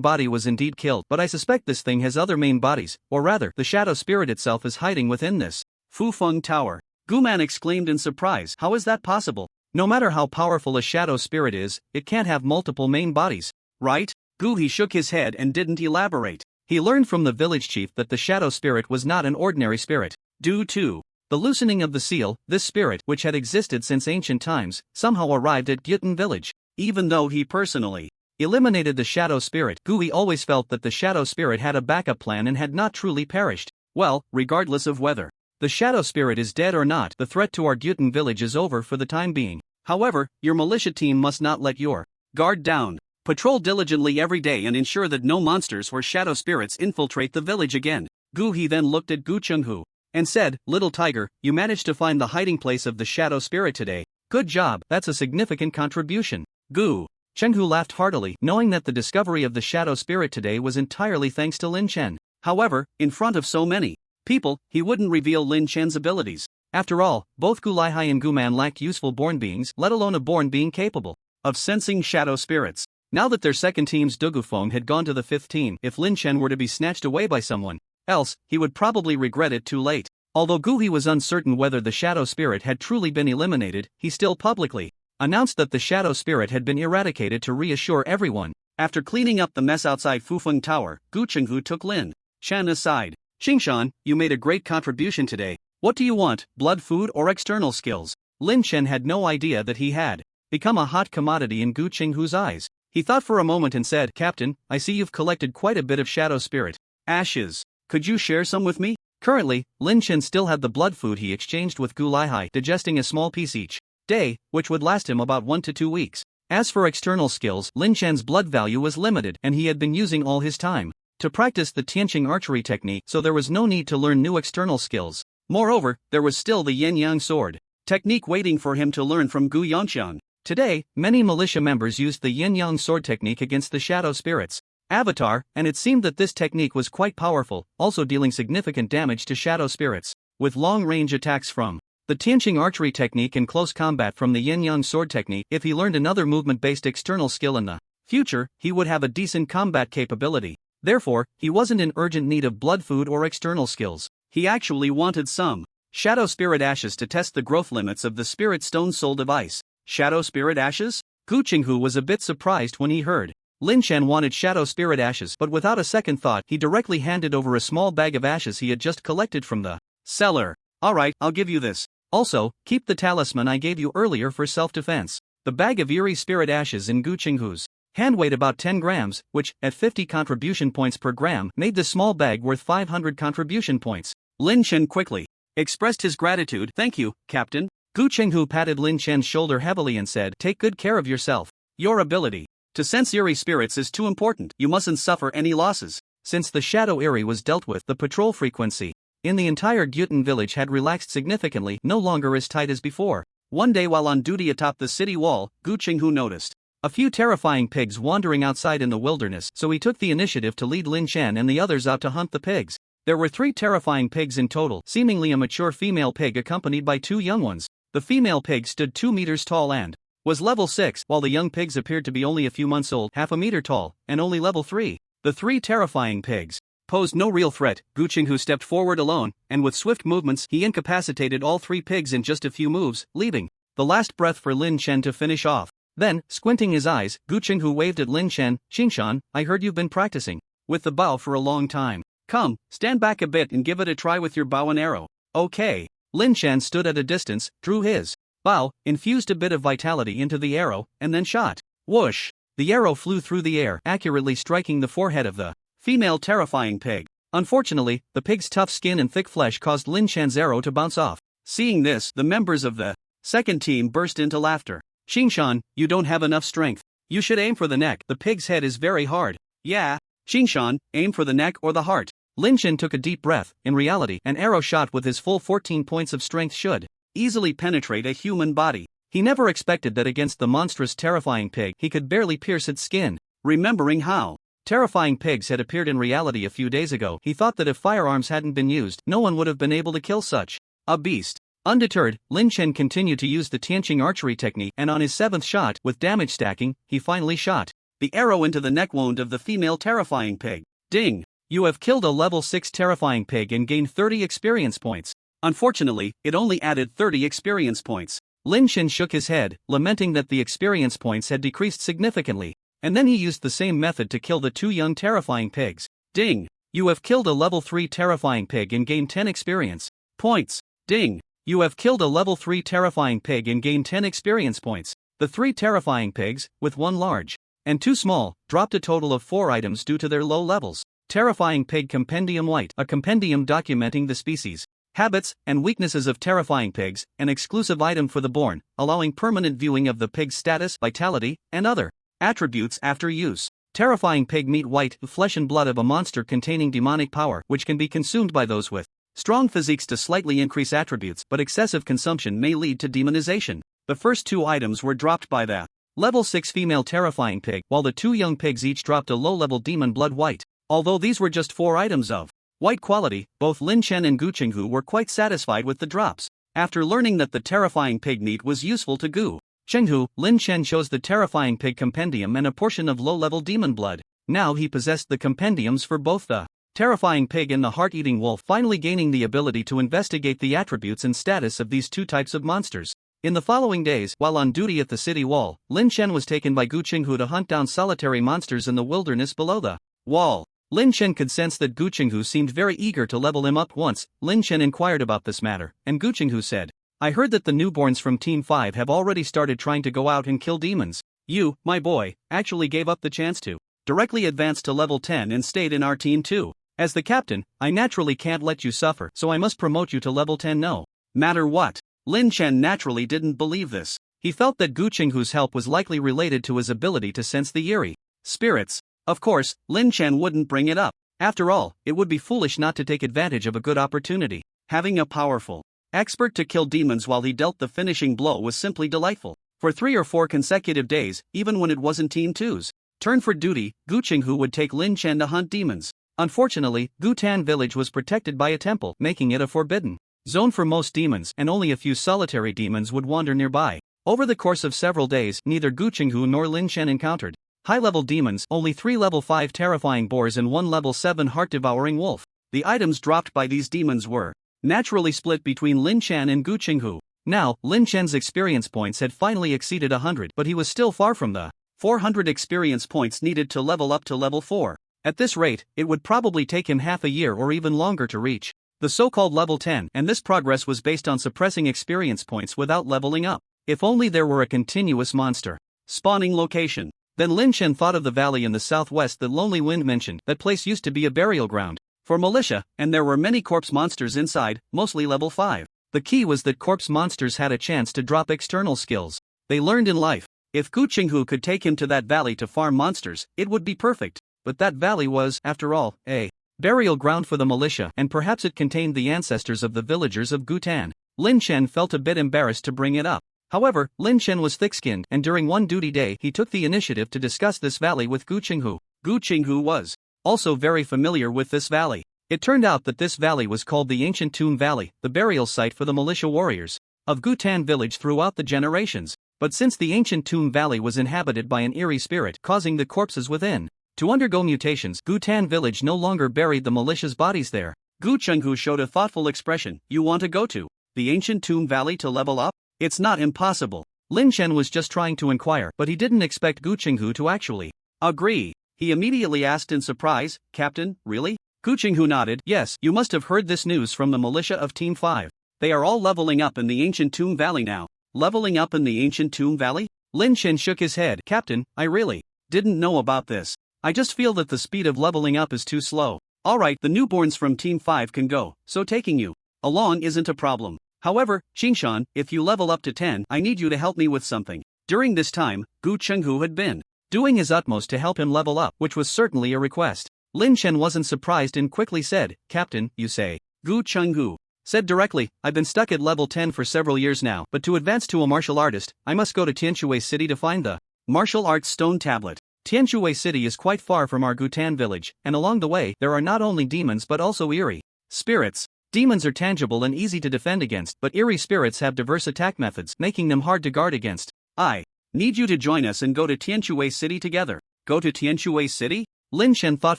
body was indeed killed, but I suspect this thing has other main bodies, or rather, the shadow spirit itself is hiding within this Fu Feng Tower. Gu Man exclaimed in surprise, how is that possible? No matter how powerful a shadow spirit is, it can't have multiple main bodies, right? Gu He shook his head and didn't elaborate. He learned from the village chief that the shadow spirit was not an ordinary spirit. Due to the loosening of the seal, this spirit, which had existed since ancient times, somehow arrived at Gyutan village. Even though he personally eliminated the shadow spirit, Gu He always felt that the shadow spirit had a backup plan and had not truly perished. Well, regardless of whether the shadow spirit is dead or not, the threat to our Gyutan village is over for the time being. However, your militia team must not let your guard down. Patrol diligently every day and ensure that no monsters or shadow spirits infiltrate the village again. Gu He then looked at Gu Chenghu and said, Little Tiger, you managed to find the hiding place of the shadow spirit today. Good job, that's a significant contribution. Gu Chenghu laughed heartily, knowing that the discovery of the shadow spirit today was entirely thanks to Lin Chen. However, in front of so many people, he wouldn't reveal Lin Chen's abilities. After all, both Gu Laihai and Gu Man lacked useful born beings, let alone a born being capable of sensing shadow spirits. Now that their second team's Dugufeng had gone to the fifth team, if Lin Chen were to be snatched away by someone else, he would probably regret it too late. Although Gu He was uncertain whether the shadow spirit had truly been eliminated, he still publicly announced that the shadow spirit had been eradicated to reassure everyone. After cleaning up the mess outside Fufeng Tower, Gu Chenghu took Lin Chen aside. Xingshan, you made a great contribution today. What do you want, blood food or external skills? Lin Chen had no idea that he had become a hot commodity in Gu Chenghu's eyes. He thought for a moment and said, Captain, I see you've collected quite a bit of shadow spirit ashes. Could you share some with me? Currently, Lin Chen still had the blood food he exchanged with Gu Laihai, digesting a small piece each day, which would last him about 1 to 2 weeks. As for external skills, Lin Chen's blood value was limited and he had been using all his time to practice the Tianqing archery technique, so there was no need to learn new external skills. Moreover, there was still the yin-yang sword technique waiting for him to learn from Gu Yongxiang. Today, many militia members used the yin-yang sword technique against the shadow spirits avatar, and it seemed that this technique was quite powerful, also dealing significant damage to shadow spirits with long-range attacks from the Tianqing archery technique and close combat from the yin-yang sword technique. If he learned another movement-based external skill in the future, he would have a decent combat capability. Therefore, he wasn't in urgent need of blood food or external skills. He actually wanted some shadow spirit ashes to test the growth limits of the spirit stone soul device. Shadow spirit ashes? Gu Chenghu was a bit surprised when he heard Lin Chen wanted shadow spirit ashes, but without a second thought, he directly handed over a small bag of ashes he had just collected from the cellar. Alright, I'll give you this. Also, keep the talisman I gave you earlier for self-defense. The bag of eerie spirit ashes in Gu Chenghu's hand weighed about 10 grams, which, at 50 contribution points per gram, made the small bag worth 500 contribution points. Lin Chen quickly expressed his gratitude. Thank you, Captain. Gu Chenghu patted Lin Chen's shoulder heavily and said, Take good care of yourself. Your ability to sense eerie spirits is too important. You mustn't suffer any losses. Since the shadow eerie was dealt with, the patrol frequency in the entire Gyutan village had relaxed significantly, no longer as tight as before. One day while on duty atop the city wall, Gu Chenghu noticed a few terrifying pigs wandering outside in the wilderness, so he took the initiative to lead Lin Chen and the others out to hunt the pigs. There were 3 terrifying pigs in total, seemingly a mature female pig accompanied by 2 young ones. The female pig stood 2 meters tall and was level 6, while the young pigs appeared to be only a few months old, half a meter tall, and only level 3. The 3 terrifying pigs posed no real threat. Gu Chenghu stepped forward alone, and with swift movements he incapacitated all 3 pigs in just a few moves, leaving the last breath for Lin Chen to finish off. Then, squinting his eyes, Gu Chenghu waved at Lin Chen. Xingshan, I heard you've been practicing with the bow for a long time. Come, stand back a bit and give it a try with your bow and arrow. Okay. Lin Chen stood at a distance, drew his Bao infused a bit of vitality into the arrow, and then shot. Whoosh! The arrow flew through the air, accurately striking the forehead of the female terrifying pig. Unfortunately, the pig's tough skin and thick flesh caused Lin Shen's arrow to bounce off. Seeing this, the members of the second team burst into laughter. Xingshan, you don't have enough strength. You should aim for the neck. The pig's head is very hard. Yeah. Xingshan, aim for the neck or the heart. Lin Shen took a deep breath. In reality, an arrow shot with his full 14 points of strength should easily penetrate a human body. He never expected that against the monstrous terrifying pig he could barely pierce its skin. Remembering how terrifying pigs had appeared in reality a few days ago, he thought that if firearms hadn't been used, no one would have been able to kill such a beast. Undeterred, Lin Shen continued to use the Tianqing archery technique, and on his 7th shot, with damage stacking, he finally shot the arrow into the neck wound of the female terrifying pig. Ding! You have killed a level 6 terrifying pig and gained 30 experience points. Unfortunately, it only added 30 experience points. Lin Shen shook his head, lamenting that the experience points had decreased significantly, and then he used the same method to kill the 2 young terrifying pigs. Ding! You have killed a level 3 terrifying pig and gained 10 experience points. Ding! You have killed a level 3 terrifying pig and gained 10 experience points. The 3 terrifying pigs, with 1 large and 2 small, dropped a total of 4 items due to their low levels. Terrifying Pig Compendium White, a compendium documenting the species, habits, and weaknesses of terrifying pigs, an exclusive item for the born, allowing permanent viewing of the pig's status, vitality, and other attributes after use. Terrifying Pig Meat White, flesh and blood of a monster containing demonic power, which can be consumed by those with strong physiques to slightly increase attributes, but excessive consumption may lead to demonization. The first 2 items were dropped by the level 6 female terrifying pig, while the 2 young pigs each dropped a low-level demon blood white. Although these were just 4 items of white quality, both Lin Chen and Gu Qinghu were quite satisfied with the drops. After learning that the terrifying pig meat was useful to Gu Qinghu, Lin Chen chose the terrifying pig compendium and a portion of low-level demon blood. Now he possessed the compendiums for both the terrifying pig and the heart-eating wolf, finally gaining the ability to investigate the attributes and status of these 2 types of monsters. In the following days, while on duty at the city wall, Lin Chen was taken by Gu Qinghu to hunt down solitary monsters in the wilderness below the wall. Lin Chen could sense that Gu Qinghu seemed very eager to level him up. Once, Lin Chen inquired about this matter, and Gu Qinghu said, I heard that the newborns from Team 5 have already started trying to go out and kill demons. You, my boy, actually gave up the chance to directly advance to level 10 and stayed in our team too. As the captain, I naturally can't let you suffer, so I must promote you to level 10 no matter what. Lin Chen naturally didn't believe this. He felt that Gu Qinghu's help was likely related to his ability to sense the eerie spirits. Of course, Lin Chen wouldn't bring it up. After all, it would be foolish not to take advantage of a good opportunity. Having a powerful expert to kill demons while he dealt the finishing blow was simply delightful. For 3 or 4 consecutive days, even when it wasn't Team 2's turn for duty, Gu Qinghu would take Lin Chen to hunt demons. Unfortunately, Gutan village was protected by a temple, making it a forbidden zone for most demons, and only a few solitary demons would wander nearby. Over the course of several days, neither Gu Qinghu nor Lin Chen encountered high-level demons, only 3 level 5 terrifying boars and 1 level 7 heart-devouring wolf. The items dropped by these demons were naturally split between Lin Chen and Gu Qinghu. Now, Lin Chen's experience points had finally exceeded 100, but he was still far from the 400 experience points needed to level up to level 4. At this rate, it would probably take him half a year or even longer to reach the so-called level 10, and this progress was based on suppressing experience points without leveling up. If only there were a continuous monster spawning location. Then Lin Chen thought of the valley in the southwest that Lonely Wind mentioned. That place used to be a burial ground for militia, and there were many corpse monsters inside, mostly level 5. The key was that corpse monsters had a chance to drop external skills they learned in life. If Gu Qinghu could take him to that valley to farm monsters, it would be perfect. But that valley was, after all, a burial ground for the militia, and perhaps it contained the ancestors of the villagers of Gutan. Lin Chen felt a bit embarrassed to bring it up. However, Lin Chen was thick-skinned, and during one duty day he took the initiative to discuss this valley with Gu Qinghu. Gu Qinghu was also very familiar with this valley. It turned out that this valley was called the Ancient Tomb Valley, the burial site for the militia warriors of Gutan village throughout the generations. But since the Ancient Tomb Valley was inhabited by an eerie spirit causing the corpses within to undergo mutations, Gutan village no longer buried the militia's bodies there. Gu Qinghu showed a thoughtful expression. You want to go to the Ancient Tomb Valley to level up? It's not impossible. Lin Chen was just trying to inquire, but he didn't expect Gu Qinghu to actually agree. He immediately asked in surprise, Captain, really? Gu Qinghu nodded. Yes, you must have heard this news from the militia of Team 5. They are all leveling up in the Ancient Tomb Valley now. Leveling up in the ancient Tomb Valley? Lin Chen shook his head. Captain, I really didn't know about this. I just feel that the speed of leveling up is too slow. Alright, the newborns from Team 5 can go, so taking you along isn't a problem. However, Qingshan, if you level up to 10, I need you to help me with something. During this time, Gu Chenghu had been doing his utmost to help him level up, which was certainly a request. Lin Chen wasn't surprised and quickly said, Captain, you say. Gu Chenghu said directly, I've been stuck at level 10 for several years now, but to advance to a martial artist, I must go to Tianshui City to find the martial arts stone tablet. Tianshui City is quite far from our Gutan village, and along the way, there are not only demons but also eerie spirits. Demons are tangible and easy to defend against, but eerie spirits have diverse attack methods, making them hard to guard against. I need you to join us and go to Tianshui City together. Go to Tianshui City? Lin Chen thought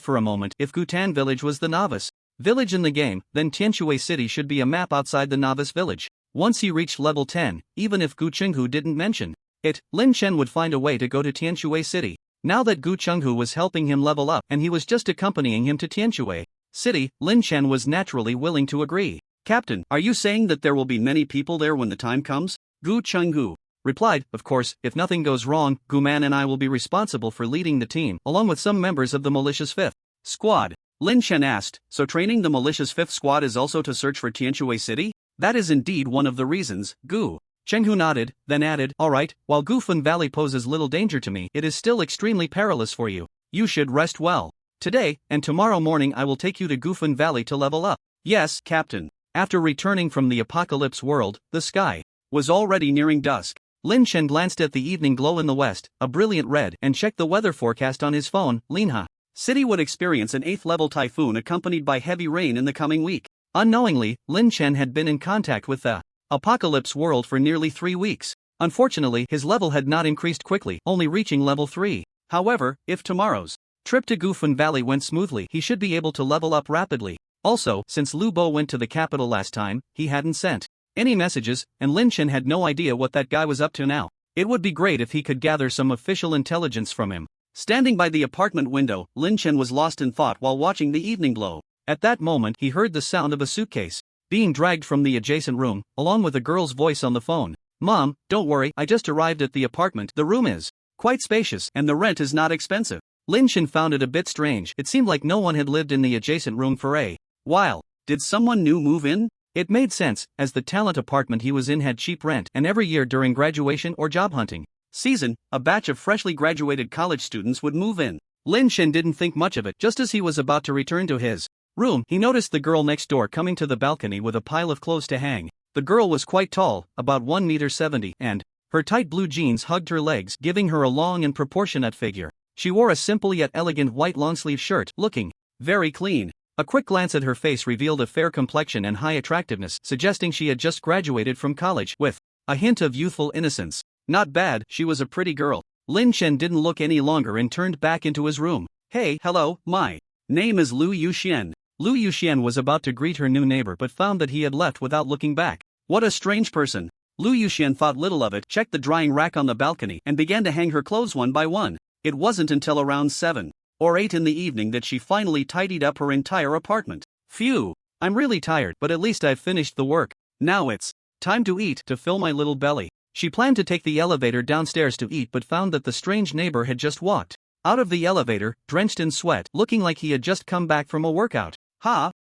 for a moment. If Gutan village was the novice village in the game, then Tianshui City should be a map outside the novice village. Once he reached level 10, even if Gu Chenghu didn't mention it, Lin Chen would find a way to go to Tianshui City. Now that Gu Chenghu was helping him level up and he was just accompanying him to Tianshui City, Lin Chen was naturally willing to agree. Captain, are you saying that there will be many people there when the time comes? Gu Chenghu replied, of course, if nothing goes wrong, Guman and I will be responsible for leading the team, along with some members of the malicious 5th squad. Lin Chen asked, so training the malicious 5th squad is also to search for Tianshui City? That is indeed one of the reasons. Gu Chenghu nodded, then added, alright, while Gufun Valley poses little danger to me, it is still extremely perilous for you. You should rest well. Today, and tomorrow morning I will take you to Gufun Valley to level up. Yes, Captain. After returning from the apocalypse world, the sky was already nearing dusk. Lin Chen glanced at the evening glow in the west, a brilliant red, and checked the weather forecast on his phone. Linha City would experience an 8th level typhoon accompanied by heavy rain in the coming week. Unknowingly, Lin Chen had been in contact with the apocalypse world for nearly 3 weeks. Unfortunately, his level had not increased quickly, only reaching level 3. However, if tomorrow's trip to Gufun Valley went smoothly, he should be able to level up rapidly. Also, since Lu Bo went to the capital last time, he hadn't sent any messages, and Lin Chen had no idea what that guy was up to now. It would be great if he could gather some official intelligence from him. Standing by the apartment window, Lin Chen was lost in thought while watching the evening glow. At that moment, he heard the sound of a suitcase being dragged from the adjacent room, along with a girl's voice on the phone. Mom, don't worry, I just arrived at the apartment. The room is quite spacious, and the rent is not expensive. Lin Chen found it a bit strange. It seemed like no one had lived in the adjacent room for a while. Did someone new move in? It made sense, as the talent apartment he was in had cheap rent, and every year during graduation or job hunting season, a batch of freshly graduated college students would move in. Lin Chen didn't think much of it. Just as he was about to return to his room, he noticed the girl next door coming to the balcony with a pile of clothes to hang. The girl was quite tall, about 1.70 m, and her tight blue jeans hugged her legs, giving her a long and proportionate figure. She wore a simple yet elegant white long-sleeve shirt, looking very clean. A quick glance at her face revealed a fair complexion and high attractiveness, suggesting she had just graduated from college, with a hint of youthful innocence. Not bad, she was a pretty girl. Lin Chen didn't look any longer and turned back into his room. Hey, hello, my name is Lu Yuxian. Lu Yuxian was about to greet her new neighbor but found that he had left without looking back. What a strange person. Lu Yuxian thought little of it, checked the drying rack on the balcony, and began to hang her clothes one by one. It wasn't until around 7 or 8 in the evening that she finally tidied up her entire apartment. Phew, I'm really tired, but at least I've finished the work. Now it's time to eat, to fill my little belly. She planned to take the elevator downstairs to eat but found that the strange neighbor had just walked out of the elevator, drenched in sweat, looking like he had just come back from a workout.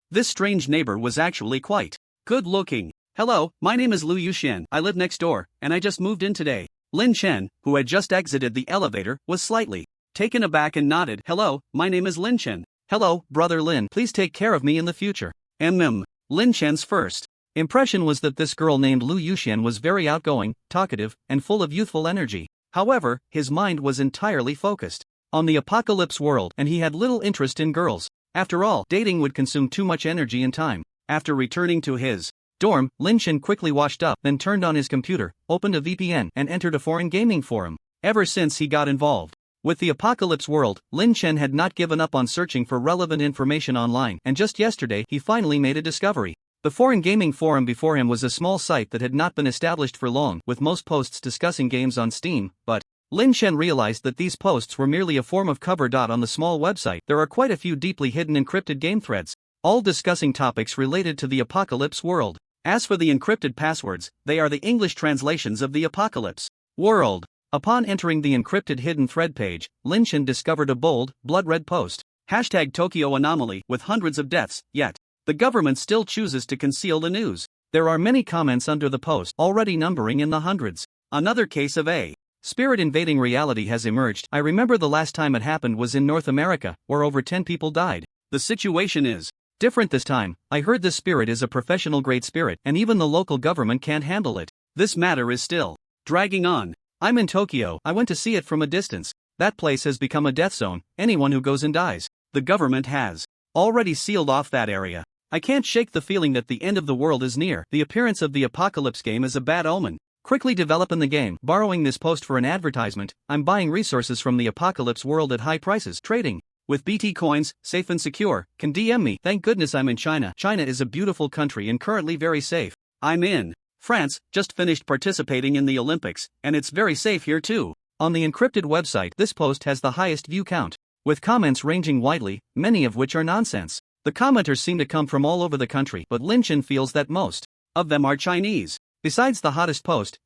This strange neighbor was actually quite good looking. Hello, my name is Lu Yuxian. I live next door, and I just moved in today. Lin Chen, who had just exited the elevator, was slightly taken aback and nodded. Hello, my name is Lin Chen. Hello, brother Lin. Please take care of me in the future. Lin Chen's first impression was that this girl named Lu Yuxian was very outgoing, talkative, and full of youthful energy. However, his mind was entirely focused on the apocalypse world, and he had little interest in girls. After all, dating would consume too much energy and time. After returning to his dorm, Lin Chen quickly washed up, then turned on his computer, opened a VPN, and entered a foreign gaming forum. Ever since he got involved with the apocalypse world, Lin Chen had not given up on searching for relevant information online, and just yesterday he finally made a discovery. The foreign gaming forum before him was a small site that had not been established for long, with most posts discussing games on Steam, but Lin Chen realized that these posts were merely a form of cover. On the small website, there are quite a few deeply hidden encrypted game threads, all discussing topics related to the apocalypse world. As for the encrypted passwords, they are the English translations of the Apocalypse World. Upon entering the encrypted hidden thread page, Lin Chen discovered a bold, blood-red post. #Tokyo Anomaly with hundreds of deaths, yet the government still chooses to conceal the news. There are many comments under the post, already numbering in the hundreds. Another case of a spirit invading reality has emerged. I remember the last time it happened was in North America, where over 10 people died. The situation is different this time. I heard this spirit is a professional grade spirit, and even the local government can't handle it. This matter is still dragging on. I'm in Tokyo. I went to see it from a distance. That place has become a death zone. Anyone who goes in dies. The government has already sealed off that area. I can't shake the feeling that the end of the world is near. The appearance of the Apocalypse game is a bad omen. Quickly develop in the game. Borrowing this post for an advertisement, I'm buying resources from the Apocalypse world at high prices. Trading with BT coins, safe and secure. Can DM me. Thank goodness I'm in China. China is a beautiful country and currently very safe. I'm in France, just finished participating in the Olympics, and it's very safe here too. On the encrypted website, this post has the highest view count, with comments ranging widely, many of which are nonsense. The commenters seem to come from all over the country, but Lin Chen feels that most of them are Chinese. Besides the hottest post,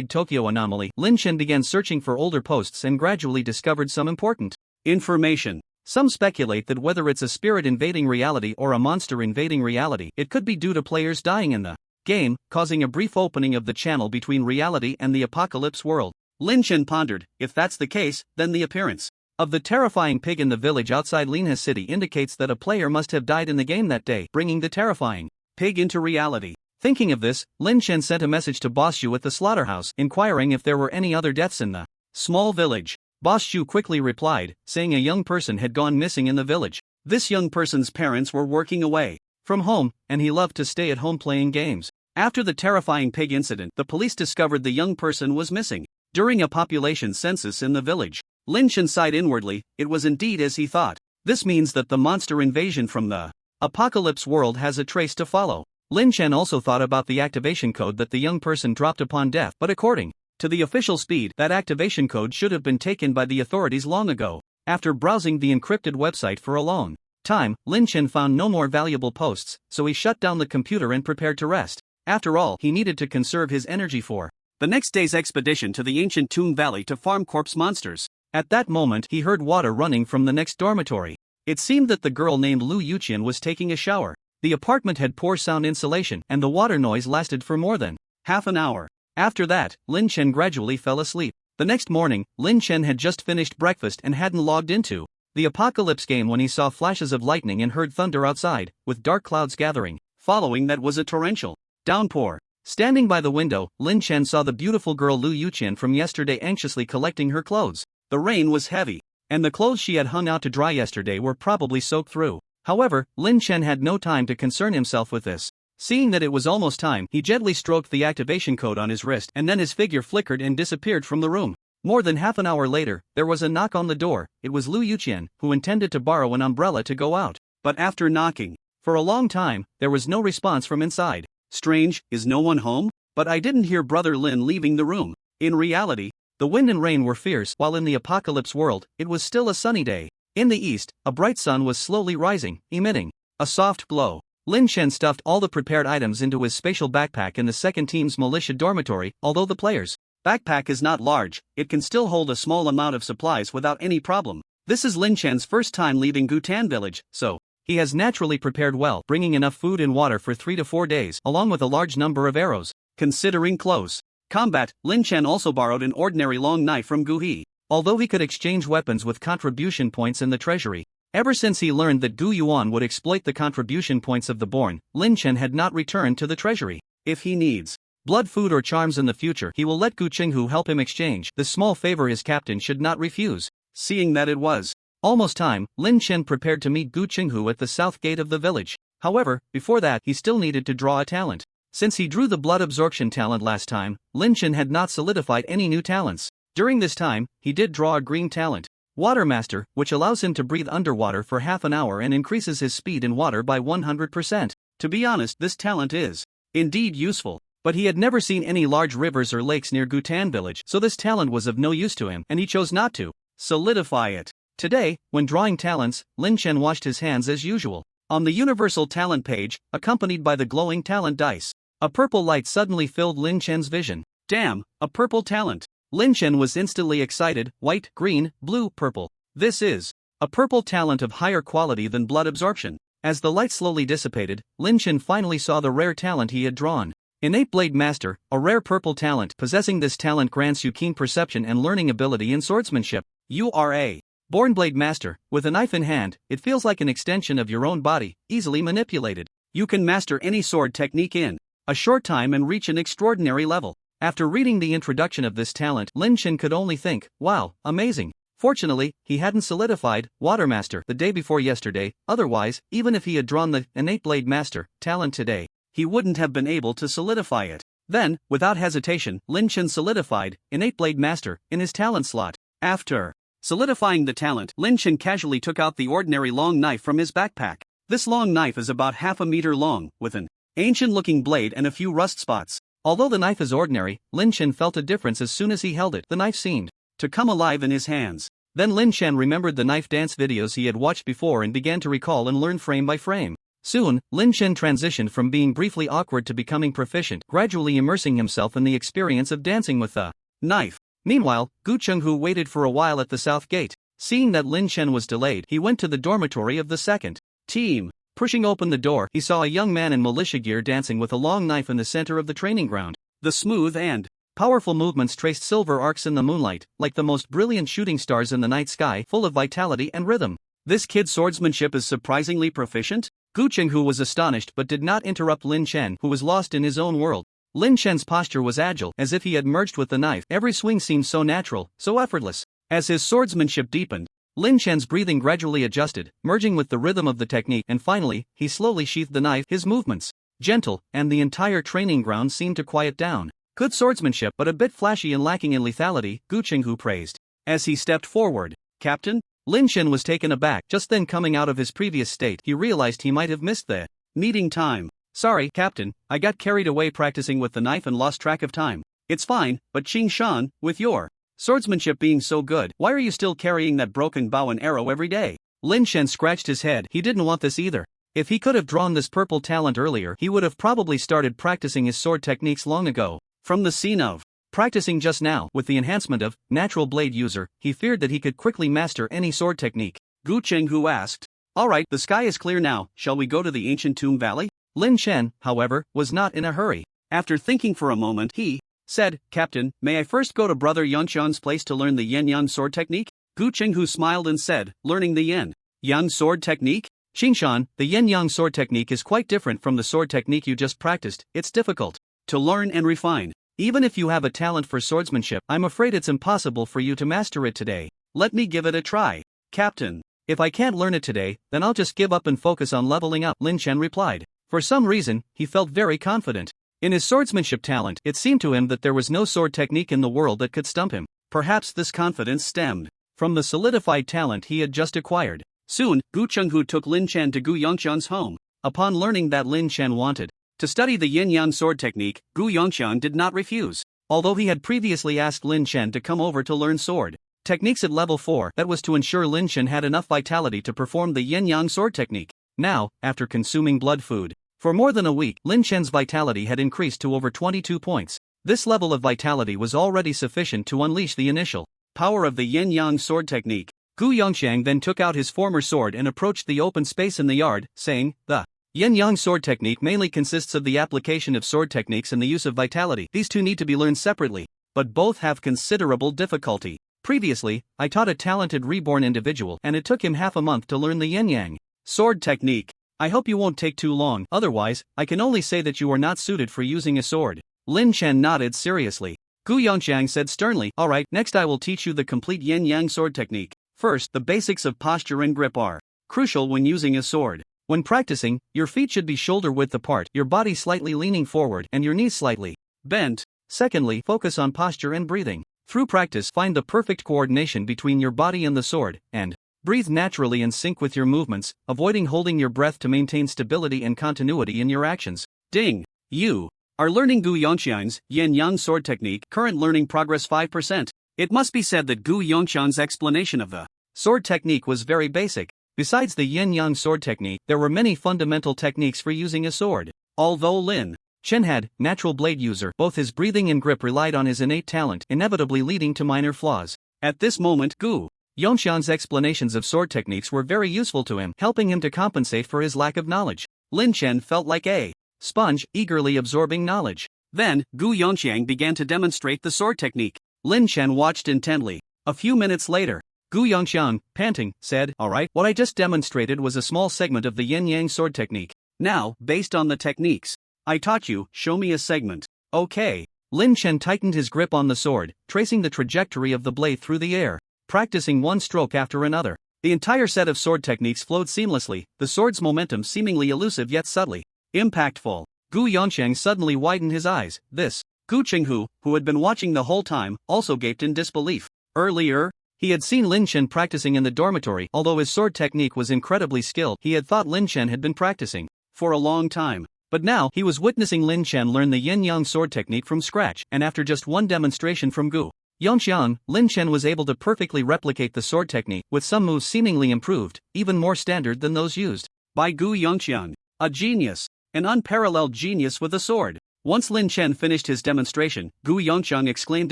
#Tokyo Anomaly, Lin Chen began searching for older posts and gradually discovered some important information. Some speculate that whether it's a spirit invading reality or a monster invading reality, it could be due to players dying in the game, causing a brief opening of the channel between reality and the Apocalypse world. Lin Chen pondered, if that's the case, then the appearance of the terrifying pig in the village outside Linha City indicates that a player must have died in the game that day, bringing the terrifying pig into reality. Thinking of this, Lin Chen sent a message to Boss Xu at the slaughterhouse, inquiring if there were any other deaths in the small village. Boss Xu quickly replied, saying a young person had gone missing in the village. This young person's parents were working away from home, and he loved to stay at home playing games. After the terrifying pig incident, the police discovered the young person was missing. During a population census in the village, Lin Chen sighed inwardly. It was indeed as he thought. This means that the monster invasion from the Apocalypse world has a trace to follow. Lin Chen also thought about the activation code that the young person dropped upon death, but according to the official speed, that activation code should have been taken by the authorities long ago. After browsing the encrypted website for a long time, Lin Chen found no more valuable posts, so he shut down the computer and prepared to rest. After all, he needed to conserve his energy for the next day's expedition to the ancient Tomb Valley to farm corpse monsters. At that moment, he heard water running from the next dormitory. It seemed that the girl named Lu Yuqian was taking a shower. The apartment had poor sound insulation, and the water noise lasted for more than half an hour. After that, Lin Chen gradually fell asleep. The next morning, Lin Chen had just finished breakfast and hadn't logged into the Apocalypse game when he saw flashes of lightning and heard thunder outside, with dark clouds gathering. Following that was a torrential downpour. Standing by the window, Lin Chen saw the beautiful girl Lu Yuqian from yesterday anxiously collecting her clothes. The rain was heavy, and the clothes she had hung out to dry yesterday were probably soaked through. However, Lin Chen had no time to concern himself with this. Seeing that it was almost time, he gently stroked the activation code on his wrist, and then his figure flickered and disappeared from the room. More than half an hour later, there was a knock on the door. It was Lu Yuqian, who intended to borrow an umbrella to go out. But after knocking for a long time, there was no response from inside. Strange, is no one home? But I didn't hear Brother Lin leaving the room. In reality, the wind and rain were fierce, while in the Apocalypse world, it was still a sunny day. In the east, a bright sun was slowly rising, emitting a soft glow. Lin Chen stuffed all the prepared items into his spatial backpack in the second team's militia dormitory. Although the player's backpack is not large, it can still hold a small amount of supplies without any problem. This is Lin Chen's first time leaving Gutan village, so he has naturally prepared well, bringing enough food and water for 3 to 4 days, along with a large number of arrows. Considering close combat, Lin Chen also borrowed an ordinary long knife from Gu He. Although he could exchange weapons with contribution points in the treasury, ever since he learned that Gu Yuan would exploit the contribution points of the born, Lin Chen had not returned to the treasury. If he needs blood food or charms in the future, he will let Gu Qinghu help him exchange. The small favor his captain should not refuse. Seeing that it was almost time, Lin Chen prepared to meet Gu Qinghu at the south gate of the village. However, before that, he still needed to draw a talent. Since he drew the blood absorption talent last time, Lin Chen had not solidified any new talents. During this time, he did draw a green talent, Water Master, which allows him to breathe underwater for half an hour and increases his speed in water by 100%. To be honest, this talent is indeed useful, but he had never seen any large rivers or lakes near Gutan village, so this talent was of no use to him, and he chose not to solidify it. Today, when drawing talents, Lin Chen washed his hands as usual. On the Universal Talent page, accompanied by the glowing talent dice, A purple light suddenly filled Lin Chen's vision. Damn, a purple talent. Lin Chen was instantly excited. White, green, blue, purple. This is a purple talent of higher quality than blood absorption. As the light slowly dissipated, Lin Chen finally saw the rare talent he had drawn. Innate Blade Master, a rare purple talent. Possessing this talent grants you keen perception and learning ability in swordsmanship. You are a born Blade Master. With a knife in hand, it feels like an extension of your own body, easily manipulated. You can master any sword technique in a short time and reach an extraordinary level. After reading the introduction of this talent, Lin Chen could only think, wow, amazing. Fortunately, he hadn't solidified Water Master the day before yesterday, otherwise, even if he had drawn the Innate Blade Master talent today, he wouldn't have been able to solidify it. Then, without hesitation, Lin Chen solidified Innate Blade Master in his talent slot. After solidifying the talent, Lin Chen casually took out the ordinary long knife from his backpack. This long knife is about half a meter long, with an ancient-looking blade and a few rust spots. Although the knife is ordinary, Lin Chen felt a difference as soon as he held it. The knife seemed to come alive in his hands. Then Lin Chen remembered the knife dance videos he had watched before and began to recall and learn frame by frame. Soon, Lin Chen transitioned from being briefly awkward to becoming proficient, gradually immersing himself in the experience of dancing with the knife. Meanwhile, Gu Chenghu waited for a while at the south gate. Seeing that Lin Chen was delayed, he went to the dormitory of the second team. Pushing open the door, he saw a young man in militia gear dancing with a long knife in the center of the training ground. The smooth and powerful movements traced silver arcs in the moonlight, like the most brilliant shooting stars in the night sky, full of vitality and rhythm. This kid's swordsmanship is surprisingly proficient? Gu Chenghu was astonished but did not interrupt Lin Chen, who was lost in his own world. Lin Chen's posture was agile, as if he had merged with the knife. Every swing seemed so natural, so effortless. As his swordsmanship deepened, Lin Chen's breathing gradually adjusted, merging with the rhythm of the technique, and finally, he slowly sheathed the knife. His movements gentle, and the entire training ground seemed to quiet down. Good swordsmanship, but a bit flashy and lacking in lethality, Gu Chenghu praised. As he stepped forward, Captain? Lin Chen was taken aback. Just then, coming out of his previous state, he realized he might have missed the meeting time. Sorry, Captain, I got carried away practicing with the knife and lost track of time. It's fine, but Qing Shan, with your swordsmanship being so good, why are you still carrying that broken bow and arrow every day? Lin Chen scratched his head. He didn't want this either. If he could have drawn this purple talent earlier, he would have probably started practicing his sword techniques long ago. From the scene of practicing just now, with the enhancement of natural blade user, he feared that he could quickly master any sword technique. Gu Chenghu asked, "Alright, the sky is clear now, shall we go to the ancient tomb valley?" Lin Chen, however, was not in a hurry. After thinking for a moment, he said, "Captain, may I first go to Brother Yangqian's place to learn the yin-yang sword technique?" Gu Chenghu smiled and said, "Learning the yin-yang sword technique? Qingshan, the yin-yang sword technique is quite different from the sword technique you just practiced. It's difficult to learn and refine. Even if you have a talent for swordsmanship, I'm afraid it's impossible for you to master it today. Let me give it a try, Captain. If I can't learn it today, then I'll just give up and focus on leveling up," Lin Chen replied. For some reason, he felt very confident in his swordsmanship talent. It seemed to him that there was no sword technique in the world that could stump him. Perhaps this confidence stemmed from the solidified talent he had just acquired. Soon, Gu Chenghu took Lin Chen to Gu Yongqian's home. Upon learning that Lin Chen wanted to study the yin-yang sword technique, Gu Yongqian did not refuse. Although he had previously asked Lin Chen to come over to learn sword techniques at level 4, that was to ensure Lin Chen had enough vitality to perform the yin-yang sword technique. Now, after consuming blood food for more than a week, Lin Chen's vitality had increased to over 22 points. This level of vitality was already sufficient to unleash the initial power of the yin-yang sword technique. Gu Yongqian then took out his former sword and approached the open space in the yard, saying, "The yin-yang sword technique mainly consists of the application of sword techniques and the use of vitality. These two need to be learned separately, but both have considerable difficulty. Previously, I taught a talented reborn individual and it took him half a month to learn the yin-yang sword technique. I hope you won't take too long, otherwise, I can only say that you are not suited for using a sword." Lin Chen nodded seriously. Gu Yongqian said sternly, "Alright, next I will teach you the complete yin-yang sword technique. First, the basics of posture and grip are crucial when using a sword. When practicing, your feet should be shoulder-width apart, your body slightly leaning forward, and your knees slightly bent. Secondly, focus on posture and breathing. Through practice, find the perfect coordination between your body and the sword, and breathe naturally in sync with your movements, avoiding holding your breath to maintain stability and continuity in your actions. Ding! You are learning Gu Yongqian's yin-yang sword technique. Current learning progress 5%. It must be said that Gu Yongqian's explanation of the sword technique was very basic. Besides the yin-yang sword technique, there were many fundamental techniques for using a sword. Although Lin Chen had, natural blade user, both his breathing and grip relied on his innate talent, inevitably leading to minor flaws. At this moment, Gu Yongxiang's explanations of sword techniques were very useful to him, helping him to compensate for his lack of knowledge. Lin Chen felt like a sponge, eagerly absorbing knowledge. Then, Gu Yongxiang began to demonstrate the sword technique. Lin Chen watched intently. A few minutes later, Gu Yongxiang, panting, said, "Alright, what I just demonstrated was a small segment of the yin-yang sword technique. Now, based on the techniques I taught you, show me a segment." Okay. Lin Chen tightened his grip on the sword, tracing the trajectory of the blade through the air, practicing one stroke after another. The entire set of sword techniques flowed seamlessly, the sword's momentum seemingly elusive yet subtly impactful. Gu Yongxiang suddenly widened his eyes. This Gu Qinghu, who had been watching the whole time, also gaped in disbelief. Earlier, he had seen Lin Chen practicing in the dormitory. Although his sword technique was incredibly skilled, he had thought Lin Chen had been practicing for a long time. But now, he was witnessing Lin Chen learn the yin-yang sword technique from scratch, and after just one demonstration from Gu Yongxiang, Lin Chen was able to perfectly replicate the sword technique, with some moves seemingly improved, even more standard than those used by Gu Yongxiang. A genius. An unparalleled genius with a sword. Once Lin Chen finished his demonstration, Gu Yongxiang exclaimed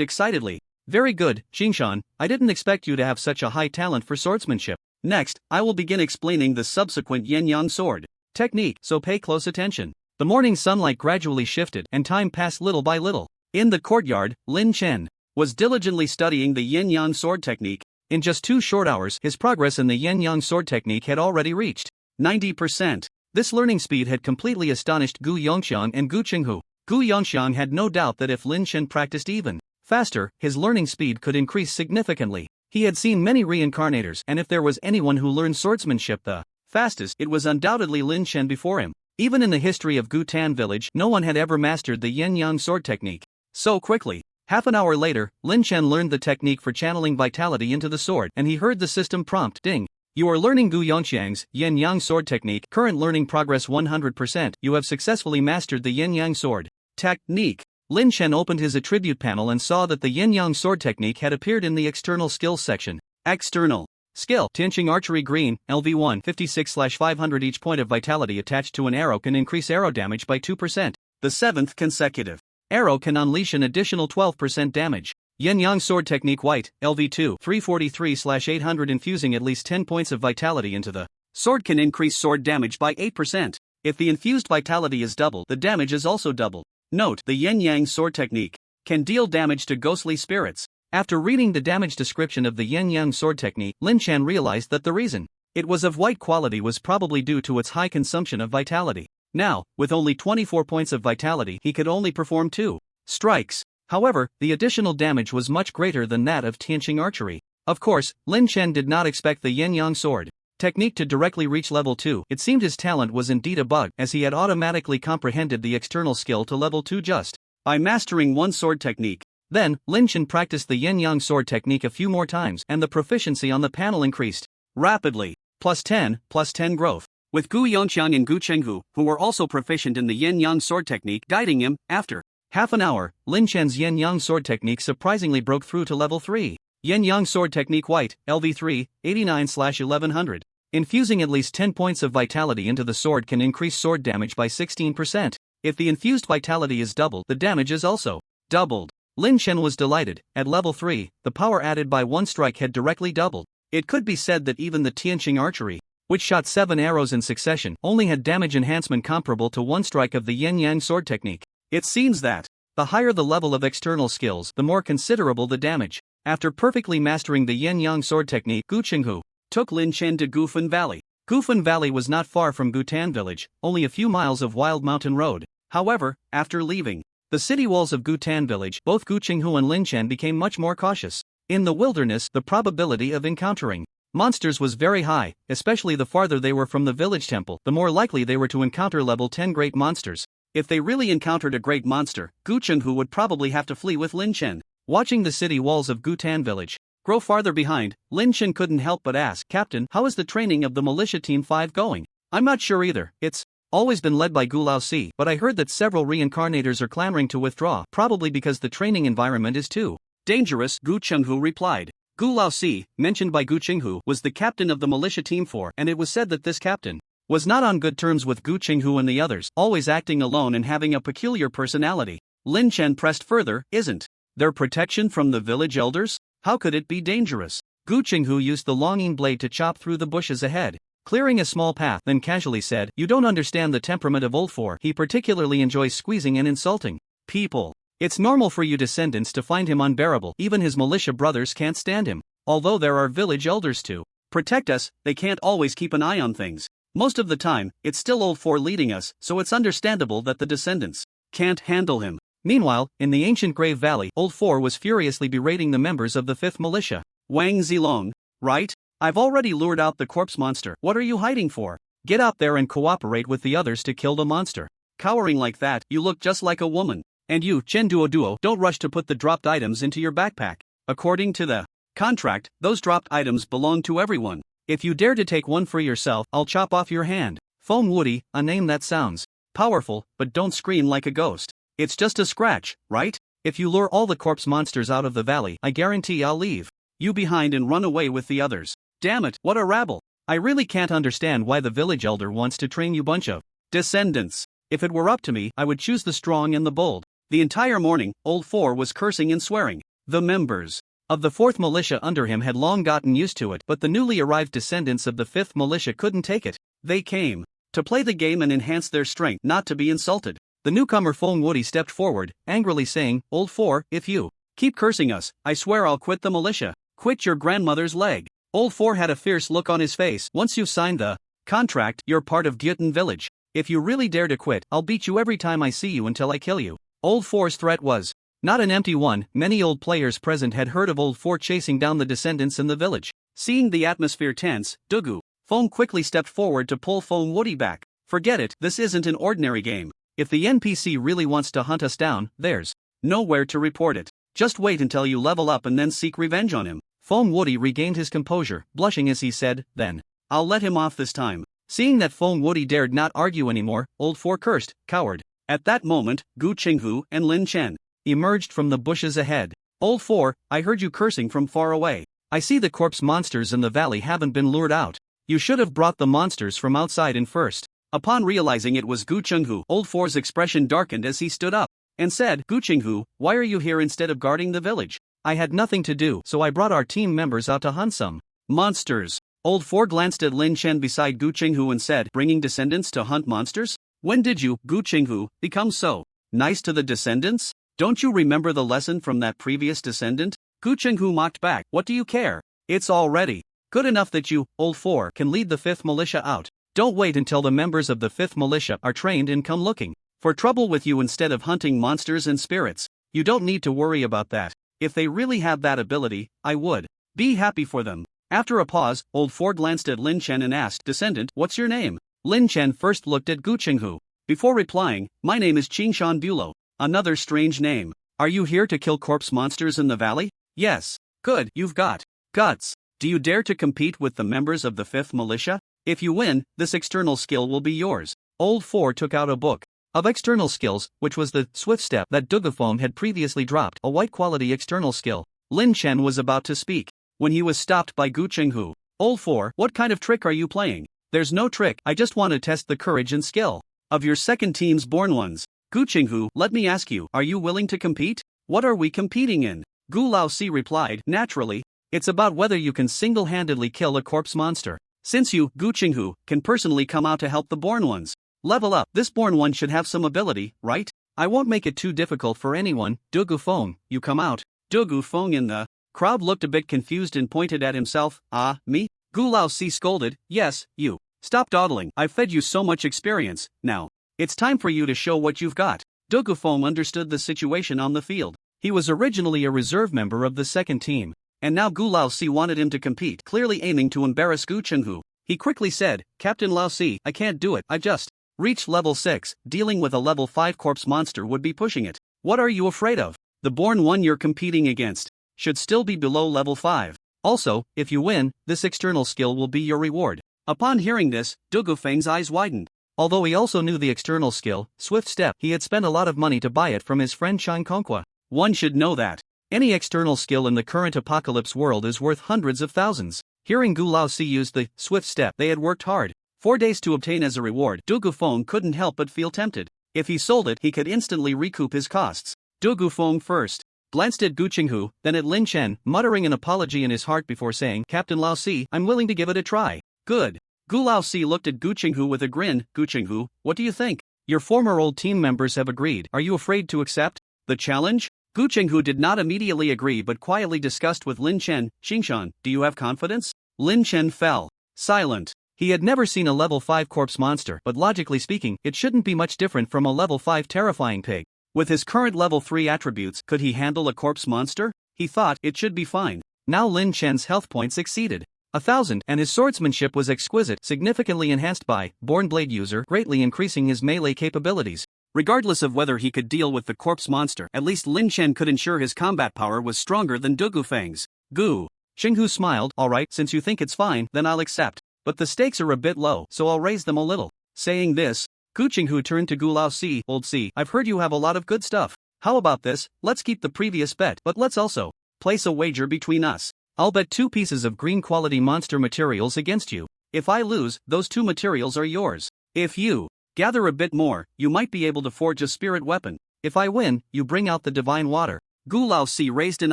excitedly, "Very good, Qingshan, I didn't expect you to have such a high talent for swordsmanship. Next, I will begin explaining the subsequent yin-yang sword technique, so pay close attention." The morning sunlight gradually shifted, and time passed little by little. In the courtyard, Lin Chen was diligently studying the yin-yang sword technique. In just 2 short hours, his progress in the yin-yang sword technique had already reached 90%. This learning speed had completely astonished Gu Yongxiang and Gu Qinghu. Gu Yongxiang had no doubt that if Lin Chen practiced even faster, his learning speed could increase significantly. He had seen many reincarnators, and if there was anyone who learned swordsmanship the fastest, it was undoubtedly Lin Chen before him. Even in the history of Gutan village, no one had ever mastered the yin-yang sword technique so quickly. Half an hour later, Lin Chen learned the technique for channeling vitality into the sword, and he heard the system prompt, "Ding. You are learning Gu Yongxiang's yin-yang sword technique, current learning progress 100%, you have successfully mastered the yin-yang sword technique." Lin Chen opened his attribute panel and saw that the yin-yang sword technique had appeared in the external skills section. External skill, Tianqing Archery Green, LV1, 56/500. Each point of vitality attached to an arrow can increase arrow damage by 2%. The 7th consecutive arrow can unleash an additional 12% damage. Yin-yang sword technique white, LV2, 343/800. Infusing at least 10 points of vitality into the sword can increase sword damage by 8%. If the infused vitality is double, the damage is also double. Note, the yin-yang sword technique can deal damage to ghostly spirits. After reading the damage description of the yin-yang sword technique, Lin Chen realized that the reason it was of white quality was probably due to its high consumption of vitality. Now, with only 24 points of vitality, he could only perform 2 strikes. However, the additional damage was much greater than that of Tianqing Archery. Of course, Lin Chen did not expect the yin-yang sword technique to directly reach level 2. It seemed his talent was indeed a bug, as he had automatically comprehended the external skill to level 2 just by mastering one sword technique. Then, Lin Chen practiced the yin-yang sword technique a few more times, and the proficiency on the panel increased rapidly. +10 growth. With Gu Yongxiang and Gu Qinghu, who were also proficient in the yin-yang sword technique, guiding him, after half an hour, Lin Chen's yin-yang sword technique surprisingly broke through to level 3. Yin-yang sword technique white, LV3, 89/1100. Infusing at least 10 points of vitality into the sword can increase sword damage by 16%. If the infused vitality is doubled, the damage is also doubled. Lin Chen was delighted. At level 3, the power added by one strike had directly doubled. It could be said that even the Tianqing Archery, which shot 7 arrows in succession, only had damage enhancement comparable to one strike of the yin-yang sword technique. It seems that the higher the level of external skills, the more considerable the damage. After perfectly mastering the yin-yang sword technique, Gu Qinghu took Lin Chen to Gufan Valley. Gufan Valley was not far from Gutan village, only a few miles of wild mountain road. However, after leaving the city walls of Gutan village, both Gu Qinghu and Lin Chen became much more cautious. In the wilderness, the probability of encountering monsters was very high, especially the farther they were from the village temple, the more likely they were to encounter level 10 great monsters. If they really encountered a great monster, Gu Qinghu would probably have to flee with Lin Chen. Watching the city walls of Gutan village grow farther behind, Lin Chen couldn't help but ask, "Captain, how is the training of the militia team 5 going?" "I'm not sure either. It's always been led by Gu Laosi, but I heard that several reincarnators are clamoring to withdraw, probably because the training environment is too dangerous," Gu Qinghu replied. Gu Laosi, mentioned by Gu Qinghu, was the captain of the militia team 4, and it was said that this captain was not on good terms with Gu Qinghu and the others, always acting alone and having a peculiar personality. Lin Chen pressed further, isn't there protection from the village elders? How could it be dangerous? Gu Qinghu used the longing blade to chop through the bushes ahead, clearing a small path, then casually said, you don't understand the temperament of Old Four. He particularly enjoys squeezing and insulting people. It's normal for you descendants to find him unbearable. Even his militia brothers can't stand him. Although there are village elders to protect us, they can't always keep an eye on things. Most of the time, it's still Old Four leading us, so it's understandable that the descendants can't handle him. Meanwhile, in the ancient Grave Valley, Old Four was furiously berating the members of the 5th Militia. Wang Zilong, right? I've already lured out the corpse monster. What are you hiding for? Get out there and cooperate with the others to kill the monster. Cowering like that, you look just like a woman. And you, Chen Duo, don't rush to put the dropped items into your backpack. According to the contract, those dropped items belong to everyone. If you dare to take one for yourself, I'll chop off your hand. Foam Woody, a name that sounds powerful, but don't scream like a ghost. It's just a scratch, right? If you lure all the corpse monsters out of the valley, I guarantee I'll leave you behind and run away with the others. Damn it, what a rabble. I really can't understand why the village elder wants to train you bunch of descendants. If it were up to me, I would choose the strong and the bold. The entire morning, Old Four was cursing and swearing. The members of the 4th Militia under him had long gotten used to it, but the newly arrived descendants of the 5th Militia couldn't take it. They came to play the game and enhance their strength, not to be insulted. The newcomer Feng Woody stepped forward, angrily saying, Old Four, if you keep cursing us, I swear I'll quit the militia. Quit your grandmother's leg. Old Four had a fierce look on his face. Once you've signed the contract, you're part of Gyutan village. If you really dare to quit, I'll beat you every time I see you until I kill you. Old Four's threat was not an empty one. Many old players present had heard of Old Four chasing down the descendants in the village. Seeing the atmosphere tense, Dugu Foam quickly stepped forward to pull Foam Woody back. Forget it, this isn't an ordinary game. If the NPC really wants to hunt us down, there's nowhere to report it. Just wait until you level up and then seek revenge on him. Foam Woody regained his composure, blushing as he said, then I'll let him off this time. Seeing that Foam Woody dared not argue anymore, Old Four cursed, coward. At that moment, Gu Qinghu and Lin Chen emerged from the bushes ahead. Old Four, I heard you cursing from far away. I see the corpse monsters in the valley haven't been lured out. You should have brought the monsters from outside in first. Upon realizing it was Gu Qinghu, Old Four's expression darkened as he stood up and said, Gu Qinghu, why are you here instead of guarding the village? I had nothing to do, so I brought our team members out to hunt some monsters. Old Four glanced at Lin Chen beside Gu Qinghu and said, bringing descendants to hunt monsters? When did you, Gu Qinghu, become so nice to the descendants? Don't you remember the lesson from that previous descendant? Gu Qinghu mocked back, what do you care? It's already good enough that you, Old Four, can lead the 5th Militia out. Don't wait until the members of the 5th Militia are trained and come looking for trouble with you instead of hunting monsters and spirits. You don't need to worry about that. If they really have that ability, I would be happy for them. After a pause, Old Four glanced at Lin Chen and asked, Descendant, what's your name? Lin Chen first looked at Gu Qinghu. Before replying, my name is Qingshan Bulo. Another strange name. Are you here to kill corpse monsters in the valley? Yes. Good, you've got guts. Do you dare to compete with the members of the 5th Militia? If you win, this external skill will be yours. Old Four took out a book of external skills, which was the Swift Step that Dugafome had previously dropped, a white-quality external skill. Lin Chen was about to speak when he was stopped by Gu Qinghu. Old Four, what kind of trick are you playing? There's no trick, I just want to test the courage and skill of your second team's born ones. Gu Qinghu, let me ask you, are you willing to compete? What are we competing in? Gu Laosi replied, naturally. It's about whether you can single-handedly kill a corpse monster. Since you, Gu Qinghu, can personally come out to help the born ones level up, this born one should have some ability, right? I won't make it too difficult for anyone. Dugu Feng, you come out. Dugu Feng in the crowd looked a bit confused and pointed at himself. Ah, me? Gu Laosi scolded, yes, you. Stop dawdling, I've fed you so much experience, now it's time for you to show what you've got. Dugu Feng understood the situation on the field. He was originally a reserve member of the second team, and now Gu Laosi wanted him to compete, clearly aiming to embarrass Gu Qinghu. He quickly said, Captain Laosi, I can't do it, I've just reached level 6, dealing with a level 5 corpse monster would be pushing it. What are you afraid of? The born one you're competing against should still be below level 5. Also, if you win, this external skill will be your reward. Upon hearing this, Dugu Feng's eyes widened. Although he also knew the external skill, Swift Step, he had spent a lot of money to buy it from his friend Shang Conqua. One should know that any external skill in the current apocalypse world is worth hundreds of thousands. Hearing Gu Laosi use the Swift Step, they had worked hard 4 days to obtain as a reward. Dugufeng couldn't help but feel tempted. If he sold it, he could instantly recoup his costs. Dugufeng first glanced at Gu Qinghu, then at Lin Chen, muttering an apology in his heart before saying, Captain Lao Si, I'm willing to give it a try. Good. Gu Lao Si looked at Gu Qinghu with a grin. Gu Qinghu, what do you think? Your former old team members have agreed. Are you afraid to accept the challenge? Gu Qinghu did not immediately agree but quietly discussed with Lin Chen. Xingshan, do you have confidence? Lin Chen fell silent. He had never seen a level 5 corpse monster, but logically speaking, it shouldn't be much different from a level 5 terrifying pig. With his current level 3 attributes, could he handle a corpse monster? He thought it should be fine. Now Lin Chen's health points exceeded 1,000, and his swordsmanship was exquisite, significantly enhanced by Born Blade user, greatly increasing his melee capabilities. Regardless of whether he could deal with the corpse monster, at least Lin Chen could ensure his combat power was stronger than Dugufeng's. Gu Qinghu smiled. Alright, since you think it's fine, then I'll accept. But the stakes are a bit low, so I'll raise them a little. Saying this, Gu Qinghu turned to Gu Lao Si. Old Si, I've heard you have a lot of good stuff. How about this? Let's keep the previous bet, but let's also place a wager between us. I'll bet 2 pieces of green quality monster materials against you. If I lose, those 2 materials are yours. If you gather a bit more, you might be able to forge a spirit weapon. If I win, you bring out the divine water. Gu Lao Si raised an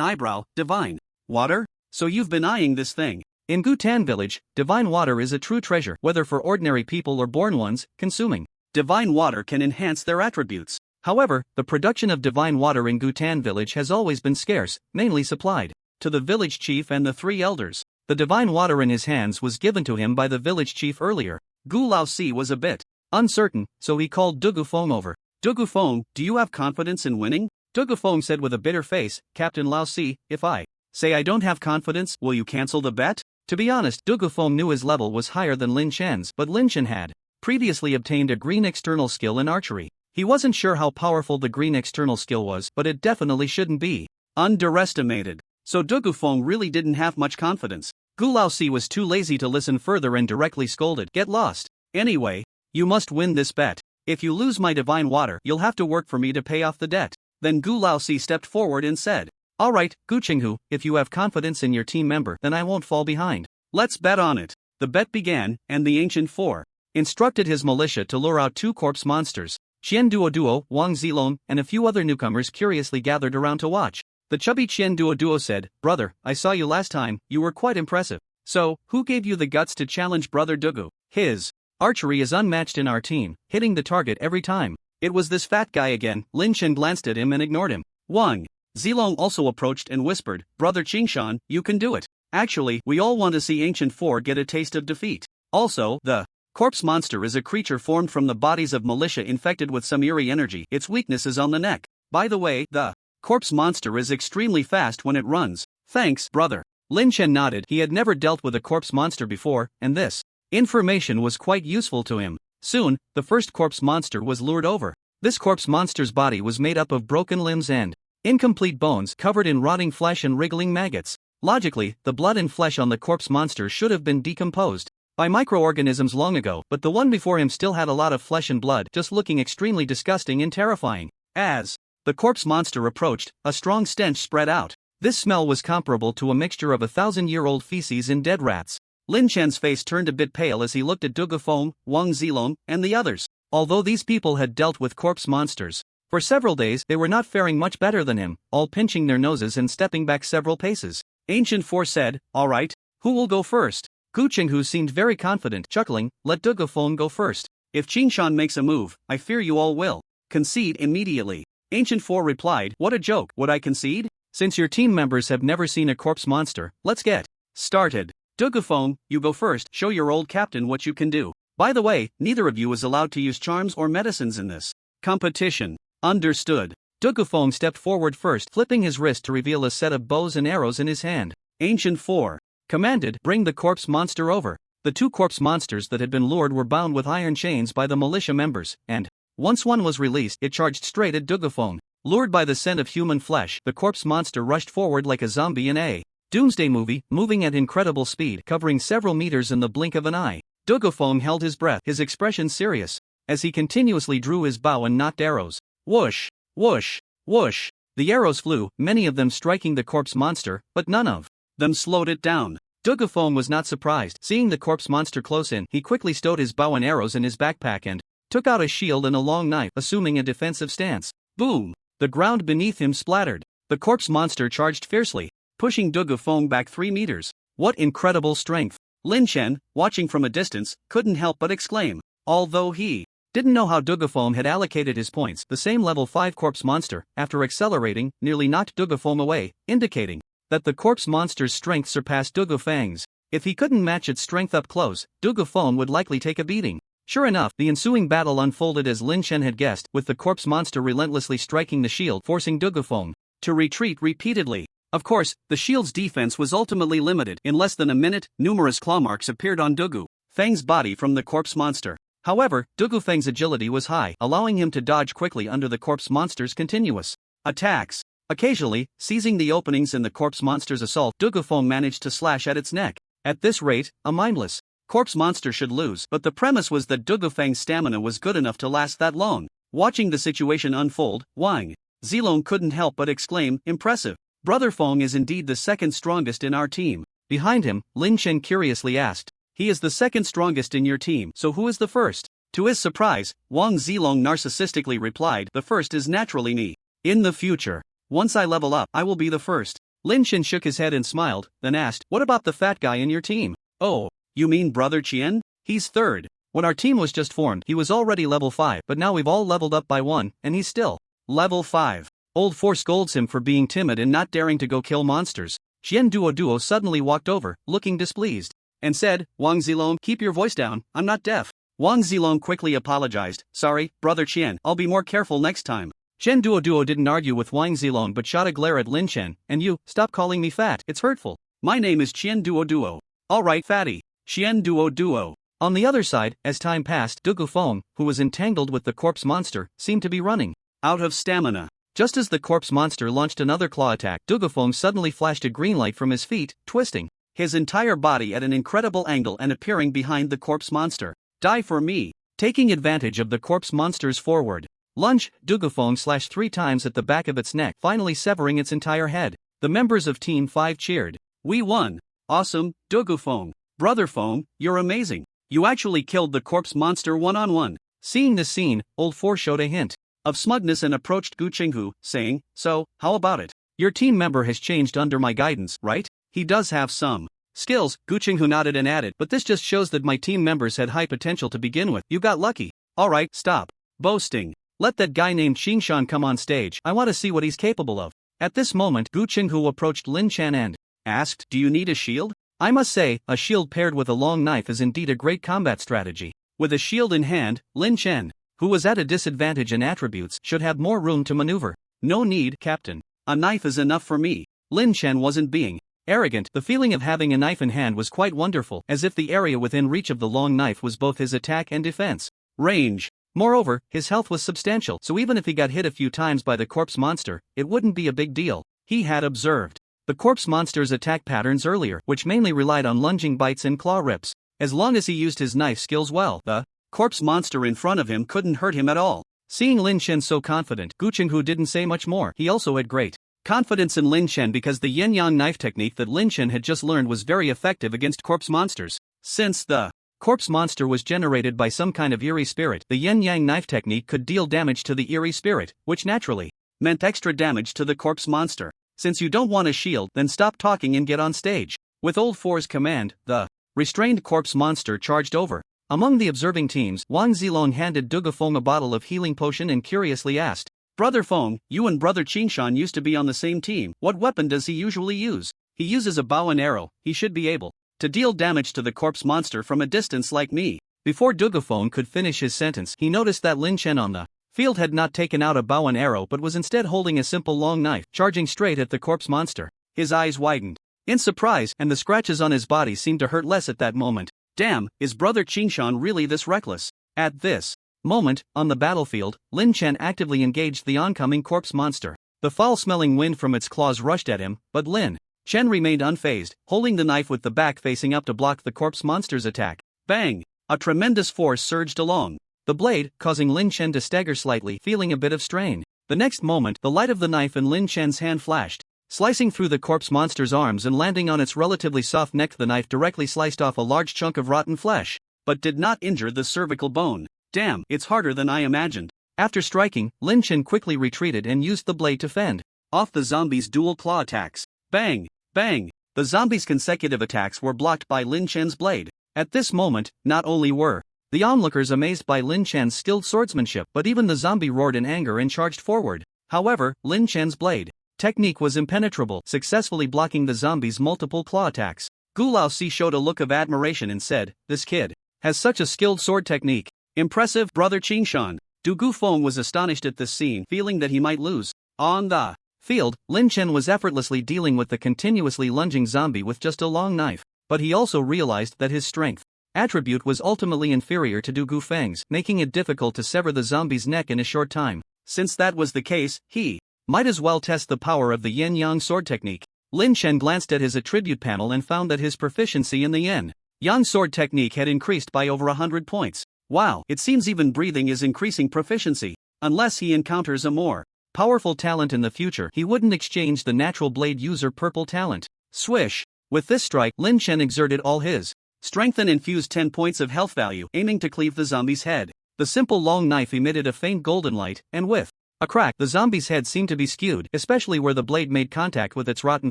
eyebrow. Divine water? So you've been eyeing this thing. In Gutan village, divine water is a true treasure, whether for ordinary people or born ones. Consuming divine water can enhance their attributes. However, the production of divine water in Gutan village has always been scarce, mainly supplied to the village chief and the 3 elders. The divine water in his hands was given to him by the village chief earlier. Gu Lao Si was a bit uncertain, so he called Dugufeng over. Dugufeng, do you have confidence in winning? Dugufeng said with a bitter face, Captain Lao Si, if I say I don't have confidence, will you cancel the bet? To be honest, Dugufeng knew his level was higher than Lin Chen's, but Lin Chen had previously obtained a green external skill in archery. He wasn't sure how powerful the green external skill was, but it definitely shouldn't be underestimated. So Dugufeng really didn't have much confidence. Gu Lao Si was too lazy to listen further and directly scolded, get lost. Anyway, you must win this bet. If you lose my divine water, you'll have to work for me to pay off the debt. Then Gu Lao Si stepped forward and said, Alright, Gu Qinghu, if you have confidence in your team member, then I won't fall behind. Let's bet on it. The bet began, and the Ancient Four instructed his militia to lure out 2 corpse monsters. Qian Duo, Wang Zilong, and a few other newcomers curiously gathered around to watch. The chubby Qian Duo said, Brother, I saw you last time, you were quite impressive. So, who gave you the guts to challenge Brother Dugu? His archery is unmatched in our team, hitting the target every time. It was this fat guy again. Lin Chen glanced at him and ignored him. Wang Zilong also approached and whispered, Brother Qingshan, you can do it. Actually, we all want to see Ancient Four get a taste of defeat. Also, the corpse monster is a creature formed from the bodies of militia infected with some eerie energy. Its weakness is on the neck. By the way, the corpse monster is extremely fast when it runs. Thanks, brother. Lin Chen nodded. He had never dealt with a corpse monster before, and this information was quite useful to him. Soon, the first corpse monster was lured over. This corpse monster's body was made up of broken limbs and incomplete bones covered in rotting flesh and wriggling maggots. Logically, the blood and flesh on the corpse monster should have been decomposed by microorganisms long ago, but the one before him still had a lot of flesh and blood, just looking extremely disgusting and terrifying. As the corpse monster approached, a strong stench spread out. This smell was comparable to a mixture of 1,000-year-old feces and dead rats. Lin Chen's face turned a bit pale as he looked at Dugufeng, Wang Zilong, and the others. Although these people had dealt with corpse monsters for several days, they were not faring much better than him, all pinching their noses and stepping back several paces. Ancient Four said, Alright, who will go first? Gu Qinghu seemed very confident, chuckling, let Dugufeng go first. If Qingshan makes a move, I fear you all will concede immediately. Ancient Four replied, What a joke, would I concede? Since your team members have never seen a corpse monster, let's get started. Dugufeng, you go first, show your old captain what you can do. By the way, neither of you is allowed to use charms or medicines in this competition. Understood. Dugufeng stepped forward first, flipping his wrist to reveal a set of bows and arrows in his hand. Ancient Four commanded, bring the corpse monster over. The 2 corpse monsters that had been lured were bound with iron chains by the militia members, and once one was released, it charged straight at Dugufeng. Lured by the scent of human flesh, the corpse monster rushed forward like a zombie in a doomsday movie, moving at incredible speed, covering several meters in the blink of an eye. Dugufeng held his breath, his expression serious, as he continuously drew his bow and knocked arrows. Whoosh, whoosh, whoosh. The arrows flew, many of them striking the corpse monster, but none of them slowed it down. Dugafeng was not surprised. Seeing the corpse monster close in, he quickly stowed his bow and arrows in his backpack and took out a shield and a long knife, assuming a defensive stance. Boom! The ground beneath him splattered. The corpse monster charged fiercely, pushing Dugafeng back 3 meters. What incredible strength! Lin Chen, watching from a distance, couldn't help but exclaim. Although he didn't know how Dugafeng had allocated his points, the same level 5 corpse monster, after accelerating, nearly knocked Dugafeng away, indicating that the corpse monster's strength surpassed Dugafeng's. If he couldn't match its strength up close, Dugafeng would likely take a beating. Sure enough, the ensuing battle unfolded as Lin Chen had guessed, with the corpse monster relentlessly striking the shield, forcing Dugafeng to retreat repeatedly. Of course, the shield's defense was ultimately limited. In less than a minute, numerous claw marks appeared on Dugafeng's body from the corpse monster. However, Dugafeng's agility was high, allowing him to dodge quickly under the corpse monster's continuous attacks. Occasionally, seizing the openings in the corpse monster's assault, Dugafeng managed to slash at its neck. At this rate, a mindless corpse monster should lose, but the premise was that Dugafeng's stamina was good enough to last that long. Watching the situation unfold, Wang Zilong couldn't help but exclaim, "Impressive. Brother Feng is indeed the second strongest in our team." Behind him, Lin Chen curiously asked, "He is the second strongest in your team, so who is the first?" To his surprise, Wang Zilong narcissistically replied, "The first is naturally me. In the future, once I level up, I will be the first." Lin Chen shook his head and smiled, then asked, "What about the fat guy in your team?" "Oh, you mean Brother Qian? He's third. When our team was just formed, he was already level 5, but now we've all leveled up by 1, and he's still level 5. Old Four scolds him for being timid and not daring to go kill monsters. Qian Duo suddenly walked over, looking displeased, and said, "Wang Zilong, keep your voice down, I'm not deaf." Wang Zilong quickly apologized, "Sorry, Brother Qian, I'll be more careful next time." Qian Duo didn't argue with Wang Zilong but shot a glare at Lin Chen. "And you, stop calling me fat, it's hurtful. My name is Qian Duo. Alright, fatty. Qian Duo. On the other side, as time passed, Dugafeng, who was entangled with the corpse monster, seemed to be running out of stamina. Just as the corpse monster launched another claw attack, Dugafeng suddenly flashed a green light from his feet, twisting his entire body at an incredible angle and appearing behind the corpse monster. "Die for me!" Taking advantage of the corpse monster's forward lunge, Dugafeng slashed 3 times at the back of its neck, finally severing its entire head. The members of Team 5 cheered. "We won! Awesome, Dugafeng! Brother Feng, you're amazing! You actually killed the corpse monster one-on-one." Seeing this scene, Old Four showed a hint of smugness and approached Gu Qinghu, saying, "So, how about it? Your team member has changed under my guidance, right? He does have some skills." Gu Qinghu nodded and added, "But this just shows that my team members had high potential to begin with. You got lucky." "Alright, stop boasting. Let that guy named Qingshan come on stage. I want to see what he's capable of." At this moment, Gu Qinghu approached Lin Chen and asked, "Do you need a shield?" I must say, a shield paired with a long knife is indeed a great combat strategy. With a shield in hand, Lin Chen, who was at a disadvantage in attributes, should have more room to maneuver. "No need, Captain. A knife is enough for me." Lin Chen wasn't being arrogant. The feeling of having a knife in hand was quite wonderful, as if the area within reach of the long knife was both his attack and defense range. Moreover, his health was substantial, so even if he got hit a few times by the corpse monster, it wouldn't be a big deal. He had observed the corpse monster's attack patterns earlier, which mainly relied on lunging bites and claw rips. As long as he used his knife skills well, the corpse monster in front of him couldn't hurt him at all. Seeing Lin Chen so confident, Gu Qinghu didn't say much more. He also had great confidence in Lin Chen because the yin-yang knife technique that Lin Chen had just learned was very effective against corpse monsters. Since the corpse monster was generated by some kind of eerie spirit, the yin-yang knife technique could deal damage to the eerie spirit, which naturally meant extra damage to the corpse monster. "Since you don't want a shield, then stop talking and get on stage." With Old Four's command, the restrained corpse monster charged over. Among the observing teams, Wang Zilong handed Dugafeng a bottle of healing potion and curiously asked, "Brother Feng, you and Brother Qingshan used to be on the same team. What weapon does he usually use?" "He uses a bow and arrow. He should be able to deal damage to the corpse monster from a distance like me." Before Dugafeng could finish his sentence, he noticed that Lin Chen on the field had not taken out a bow and arrow but was instead holding a simple long knife, charging straight at the corpse monster. His eyes widened in surprise, and the scratches on his body seemed to hurt less at that moment. Damn, is Brother Qingshan really this reckless? At this moment, on the battlefield, Lin Chen actively engaged the oncoming corpse monster. The foul-smelling wind from its claws rushed at him, but Lin Chen remained unfazed, holding the knife with the back facing up to block the corpse monster's attack. Bang! A tremendous force surged along the blade, causing Lin Chen to stagger slightly, feeling a bit of strain. The next moment, the light of the knife in Lin Chen's hand flashed, Slicing through the corpse monster's arms and landing on its relatively soft neck, the knife directly sliced off a large chunk of rotten flesh, but did not injure the cervical bone. Damn, it's harder than I imagined. After striking, Lin Chen quickly retreated and used the blade to fend off the zombie's dual claw attacks. Bang! Bang! The zombie's consecutive attacks were blocked by Lin Chen's blade. At this moment, not only were the onlookers amazed by Lin Chen's skilled swordsmanship, but even the zombie roared in anger and charged forward. However, Lin Chen's blade technique was impenetrable, successfully blocking the zombie's multiple claw attacks. Gu Laosi showed a look of admiration and said, "This kid has such a skilled sword technique. Impressive, brother Qingshan." Du Gufeng was astonished at this scene, feeling that he might lose. On the field, Lin Chen was effortlessly dealing with the continuously lunging zombie with just a long knife, but he also realized that his strength attribute was ultimately inferior to Du Gufeng's, making it difficult to sever the zombie's neck in a short time. Since that was the case, he might as well test the power of the yin-yang sword technique. Lin Chen glanced at his attribute panel and found that his proficiency in the yin-yang sword technique had increased by over 100 points. Wow, it seems even breathing is increasing proficiency. Unless he encounters a more powerful talent in the future, he wouldn't exchange the natural blade user purple talent. Swish! With this strike, Lin Chen exerted all his strength and infused 10 points of health value, aiming to cleave the zombie's head. The simple long knife emitted a faint golden light, and with a crack, the zombie's head seemed to be skewed, especially where the blade made contact with its rotten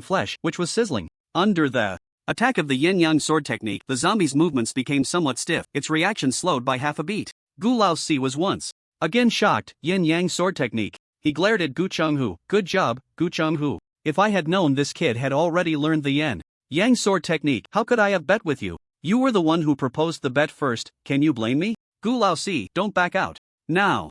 flesh, which was sizzling. Under the attack of the yin-yang sword technique, the zombie's movements became somewhat stiff, its reaction slowed by half a beat. Gu Laosi was once again shocked. Yin-yang sword technique. He glared at Gu Chenghu. Good job, Gu Chenghu. If I had known this kid had already learned the yin-yang sword technique, how could I have bet with you? You were the one who proposed the bet first, can you blame me? Gu Laosi, don't back out. Now.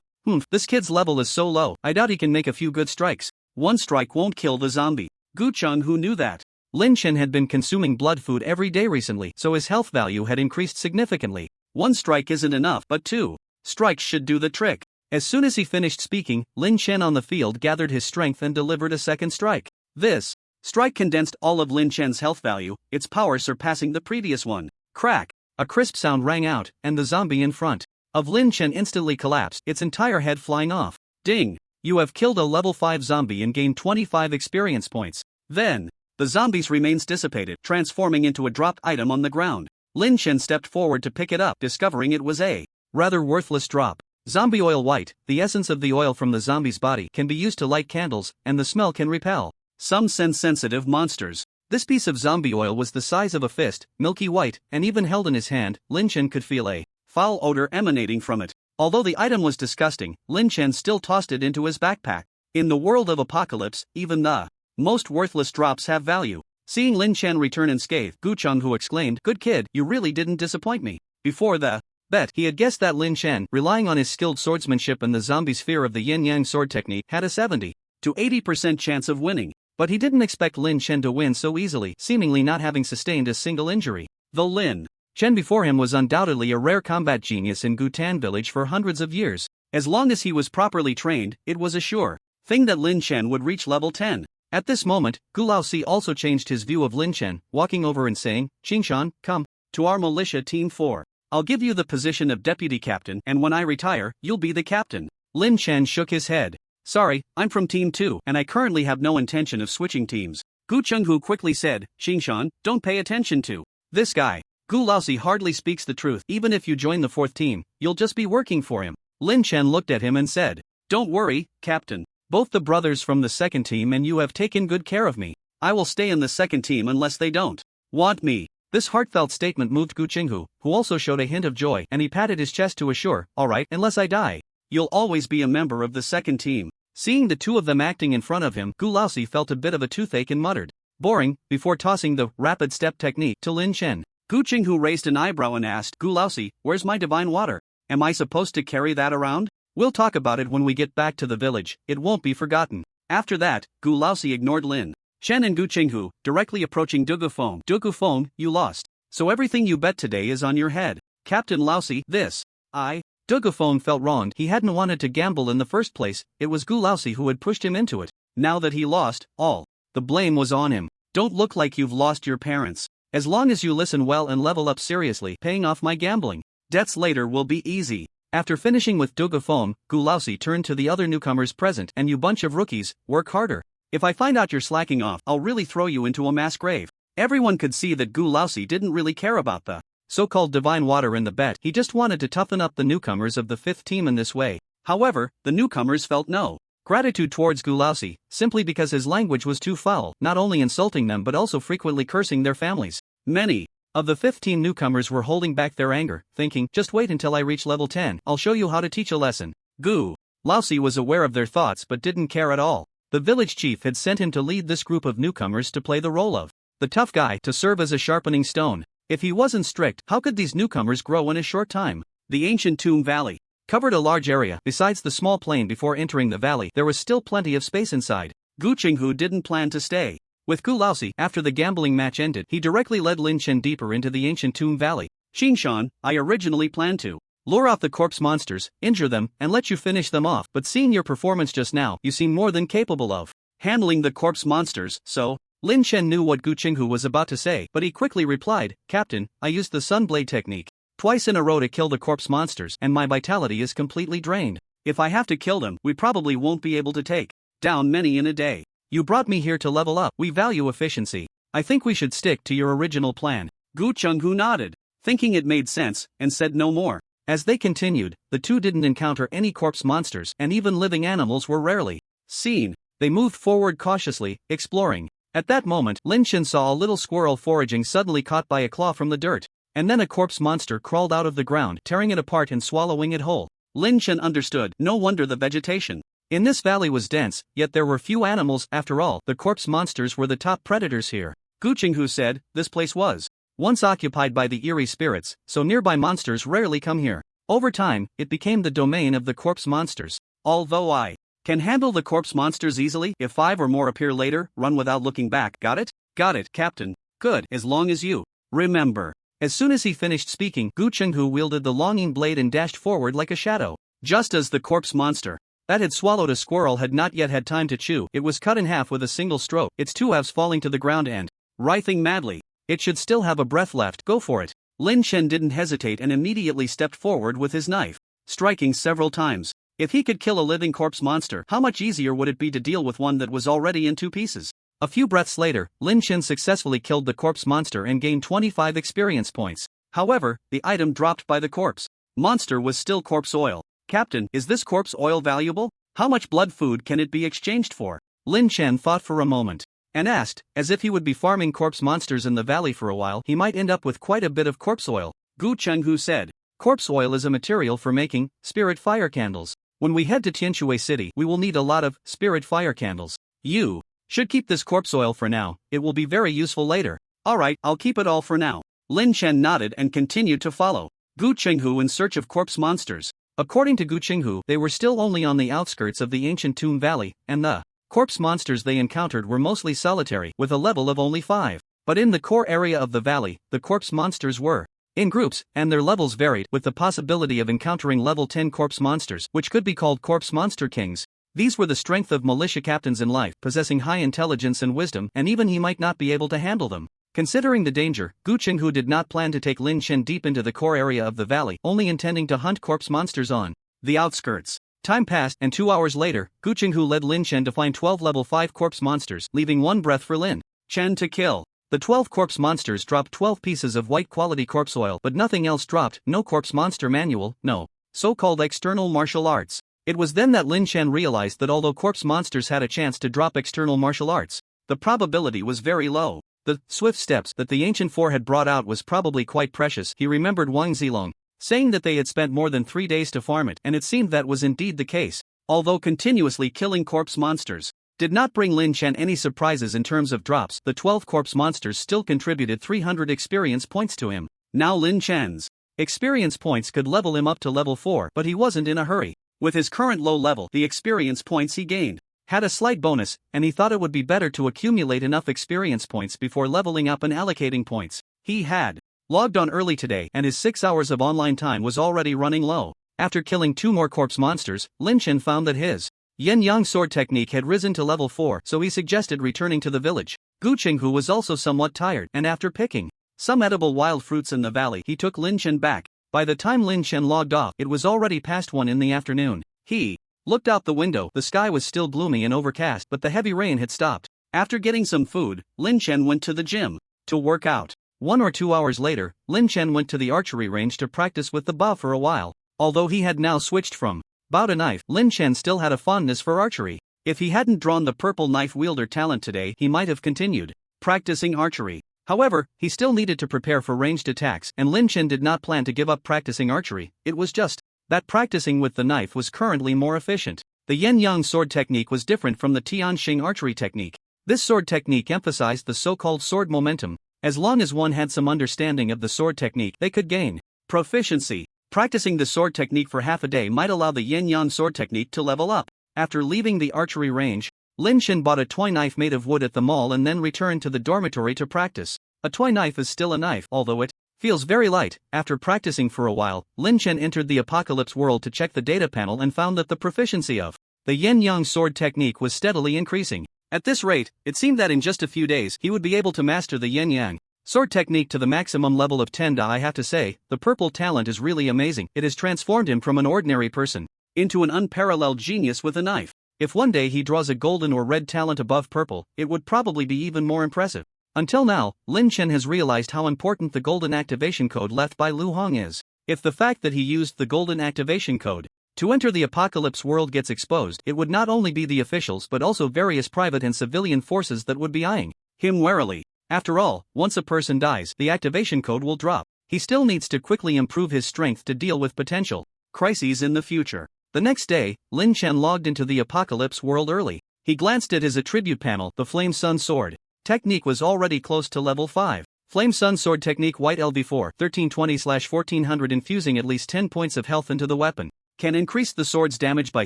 This kid's level is so low, I doubt he can make a few good strikes. One strike won't kill the zombie. Gu Chenghu knew that. Lin Chen had been consuming blood food every day recently, so his health value had increased significantly. One strike isn't enough, but 2 strikes should do the trick. As soon as he finished speaking, Lin Chen on the field gathered his strength and delivered a second strike. This strike condensed all of Lin Chen's health value, its power surpassing the previous one. Crack! A crisp sound rang out, and the zombie in front of Lin Chen instantly collapsed, its entire head flying off. Ding! You have killed a level 5 zombie and gained 25 experience points. Then, the zombie's remains dissipated, transforming into a dropped item on the ground. Lin Chen stepped forward to pick it up, discovering it was a rather worthless drop. Zombie oil white, the essence of the oil from the zombie's body, can be used to light candles, and the smell can repel some sense-sensitive monsters. This piece of zombie oil was the size of a fist, milky white, and even held in his hand, Lin Chen could feel a foul odor emanating from it. Although the item was disgusting, Lin Chen still tossed it into his backpack. In the world of apocalypse, even the most worthless drops have value. Seeing Lin Chen return unscathed, Gu Chenghu exclaimed, "Good kid, you really didn't disappoint me." Before the bet, he had guessed that Lin Chen, relying on his skilled swordsmanship and the zombie's fear of the yin-yang sword technique, had a 70 to 80% chance of winning. But he didn't expect Lin Chen to win so easily, seemingly not having sustained a single injury. Though Lin Chen before him was undoubtedly a rare combat genius in Gutan village for hundreds of years. As long as he was properly trained, it was a sure thing that Lin Chen would reach level 10. At this moment, Gu Laosi also changed his view of Lin Chen, walking over and saying, "Qingshan, come to our militia team 4. I'll give you the position of deputy captain, and when I retire, you'll be the captain." Lin Chen shook his head. "Sorry, I'm from team 2, and I currently have no intention of switching teams." Gu Chenghu quickly said, "Qingshan, don't pay attention to this guy. Gu Laosi hardly speaks the truth. Even if you join the 4th team, you'll just be working for him." Lin Chen looked at him and said, "Don't worry, Captain. Both the brothers from the 2nd team and you have taken good care of me. I will stay in the 2nd team unless they don't want me." This heartfelt statement moved Gu Chenghu, who also showed a hint of joy, and he patted his chest to assure, "All right, unless I die, you'll always be a member of the 2nd team." Seeing the two of them acting in front of him, Gu Laosi felt a bit of a toothache and muttered, "Boring," before tossing the rapid step technique to Lin Chen. Gu Chenghu raised an eyebrow and asked, "Gu Laosi, where's my divine water? Am I supposed to carry that around?" "We'll talk about it when we get back to the village, it won't be forgotten." After that, Gu Laosi ignored Lin Chen and Gu Chenghu, directly approaching Du Gufeng. "Du Gufeng, you lost. So everything you bet today is on your head. Captain Laosi, this. Du Gufeng felt wronged. He hadn't wanted to gamble in the first place, it was Gu Laosi who had pushed him into it. Now that he lost, all the blame was on him. "Don't look like you've lost your parents. As long as you listen well and level up seriously, paying off my gambling debts later will be easy." After finishing with Du Gufeng, Gu Laosi turned to the other newcomers present, "And you bunch of rookies, work harder. If I find out you're slacking off, I'll really throw you into a mass grave. Everyone could see that Gu Laosi didn't really care about the so-called divine water in the bet. He just wanted to toughen up the newcomers of the fifth team in this way. However, the newcomers felt no gratitude towards Gu Laosi, simply because his language was too foul, not only insulting them but also frequently cursing their families. Many of the 15 newcomers were holding back their anger, thinking, just wait until I reach level 10, I'll show you how to teach a lesson. Gu Laosi was aware of their thoughts but didn't care at all. The village chief had sent him to lead this group of newcomers to play the role of the tough guy, to serve as a sharpening stone. If he wasn't strict, how could these newcomers grow in a short time? The ancient tomb valley covered a large area. Besides the small plain before entering the valley, there was still plenty of space inside. Gu Qinghu didn't plan to stay with Gu Laosi. After the gambling match ended, he directly led Lin Chen deeper into the ancient tomb valley. Xinshan, I originally planned to lure out the corpse monsters, injure them, and let you finish them off, but seeing your performance just now, you seem more than capable of handling the corpse monsters, so… Lin Chen knew what Gu Qinghu was about to say, but he quickly replied, Captain, I used the Sunblade technique twice in a row to kill the corpse monsters, and my vitality is completely drained. If I have to kill them, we probably won't be able to take down many in a day. You brought me here to level up. We value efficiency. I think we should stick to your original plan. Gu Qinghu nodded, thinking it made sense, and said no more. As they continued, the two didn't encounter any corpse monsters, and even living animals were rarely seen. They moved forward cautiously, exploring. At that moment, Lin Chen saw a little squirrel foraging, suddenly caught by a claw from the dirt. And then a corpse monster crawled out of the ground, tearing it apart and swallowing it whole. Lin Chen understood. No wonder the vegetation in this valley was dense, yet there were few animals. After all, the corpse monsters were the top predators here. Gu Qinghu said, this place was once occupied by the eerie spirits, so nearby monsters rarely come here. Over time, it became the domain of the corpse monsters. Although I can handle the corpse monsters easily, if 5 or more appear later, run without looking back. Got it? Got it, Captain. Good, as long as you remember. As soon as he finished speaking, Gu Qinghu wielded the longing blade and dashed forward like a shadow. Just as the corpse monster that had swallowed a squirrel had not yet had time to chew, it was cut in half with a single stroke, its two halves falling to the ground and writhing madly. It should still have a breath left. Go for it. Lin Chen didn't hesitate and immediately stepped forward with his knife, striking several times. If he could kill a living corpse monster, how much easier would it be to deal with one that was already in 2 pieces? A few breaths later, Lin Chen successfully killed the corpse monster and gained 25 experience points. However, the item dropped by the corpse monster was still corpse oil. Captain, is this corpse oil valuable? How much blood food can it be exchanged for? Lin Chen thought for a moment and asked, as if he would be farming corpse monsters in the valley for a while, he might end up with quite a bit of corpse oil. Gu Qinghu said, corpse oil is a material for making spirit fire candles. When we head to Tianshui City, we will need a lot of spirit fire candles. You should keep this corpse oil for now, it will be very useful later. Alright, I'll keep it all for now. Lin Chen nodded and continued to follow Gu Qinghu in search of corpse monsters. According to Gu Qinghu, they were still only on the outskirts of the ancient tomb valley, and the corpse monsters they encountered were mostly solitary, with a level of only 5. But in the core area of the valley, the corpse monsters were in groups, and their levels varied, with the possibility of encountering level 10 corpse monsters, which could be called corpse monster kings. These were the strength of militia captains in life, possessing high intelligence and wisdom, and even he might not be able to handle them. Considering the danger, Gu Qinghu did not plan to take Lin Chen deep into the core area of the valley, only intending to hunt corpse monsters on the outskirts. Time passed, and 2 hours later, Gu Qinghu led Lin Chen to find 12 level 5 corpse monsters, leaving 1 breath for Lin Chen to kill. The 12 corpse monsters dropped 12 pieces of white quality corpse oil, but nothing else dropped. No corpse monster manual, no so-called external martial arts. It was then that Lin Chen realized that although corpse monsters had a chance to drop external martial arts, the probability was very low. The swift steps that the ancient four had brought out was probably quite precious. He remembered Wang Zilong saying that they had spent more than 3 days to farm it, and it seemed that was indeed the case. Although continuously killing corpse monsters did not bring Lin Chen any surprises in terms of drops, the 12 corpse monsters still contributed 300 experience points to him. Now Lin Chen's experience points could level him up to level 4, but he wasn't in a hurry. With his current low level, the experience points he gained had a slight bonus, and he thought it would be better to accumulate enough experience points before leveling up and allocating points. He had logged on early today, and his 6 hours of online time was already running low. After killing 2 more corpse monsters, Lin Chen found that his yin-yang sword technique had risen to level 4, so he suggested returning to the village. Gu Qinghu was also somewhat tired, and after picking some edible wild fruits in the valley, he took Lin Chen back. By the time Lin Chen logged off, it was already past 1 in the afternoon. He looked out the window. The sky was still gloomy and overcast, but the heavy rain had stopped. After getting some food, Lin Chen went to the gym to work out. 1 or 2 hours later, Lin Chen went to the archery range to practice with the bow for a while. Although he had now switched from bow to knife, Lin Chen still had a fondness for archery. If he hadn't drawn the purple knife wielder talent today, he might have continued practicing archery. However, he still needed to prepare for ranged attacks, and Lin Chen did not plan to give up practicing archery. It was just that practicing with the knife was currently more efficient. The yin-yang sword technique was different from the Tianxing archery technique. This sword technique emphasized the so-called sword momentum. As long as one had some understanding of the sword technique, they could gain proficiency. Practicing the sword technique for half a day might allow the yin-yang sword technique to level up. After leaving the archery range, Lin Chen bought a toy knife made of wood at the mall and then returned to the dormitory to practice. A toy knife is still a knife, although it feels very light. After practicing for a while, Lin Chen entered the apocalypse world to check the data panel and found that the proficiency of the yin-yang sword technique was steadily increasing. At this rate, it seemed that in just a few days he would be able to master the yin-yang sword technique to the maximum level of 10. I have to say, the purple talent is really amazing. It has transformed him from an ordinary person into an unparalleled genius with a knife. If one day he draws a golden or red talent above purple, it would probably be even more impressive. Until now, Lin Chen has realized how important the golden activation code left by Lu Hong is. If the fact that he used the golden activation code to enter the apocalypse world gets exposed, it would not only be the officials but also various private and civilian forces that would be eyeing him warily. After all, once a person dies, the activation code will drop. He still needs to quickly improve his strength to deal with potential crises in the future. The next day, Lin Chen logged into the apocalypse world early. He glanced at his attribute panel. The Flame Sun Sword technique was already close to level 5. Flame Sun Sword technique White LV4 1320/1400 infusing at least 10 points of health into the weapon can increase the sword's damage by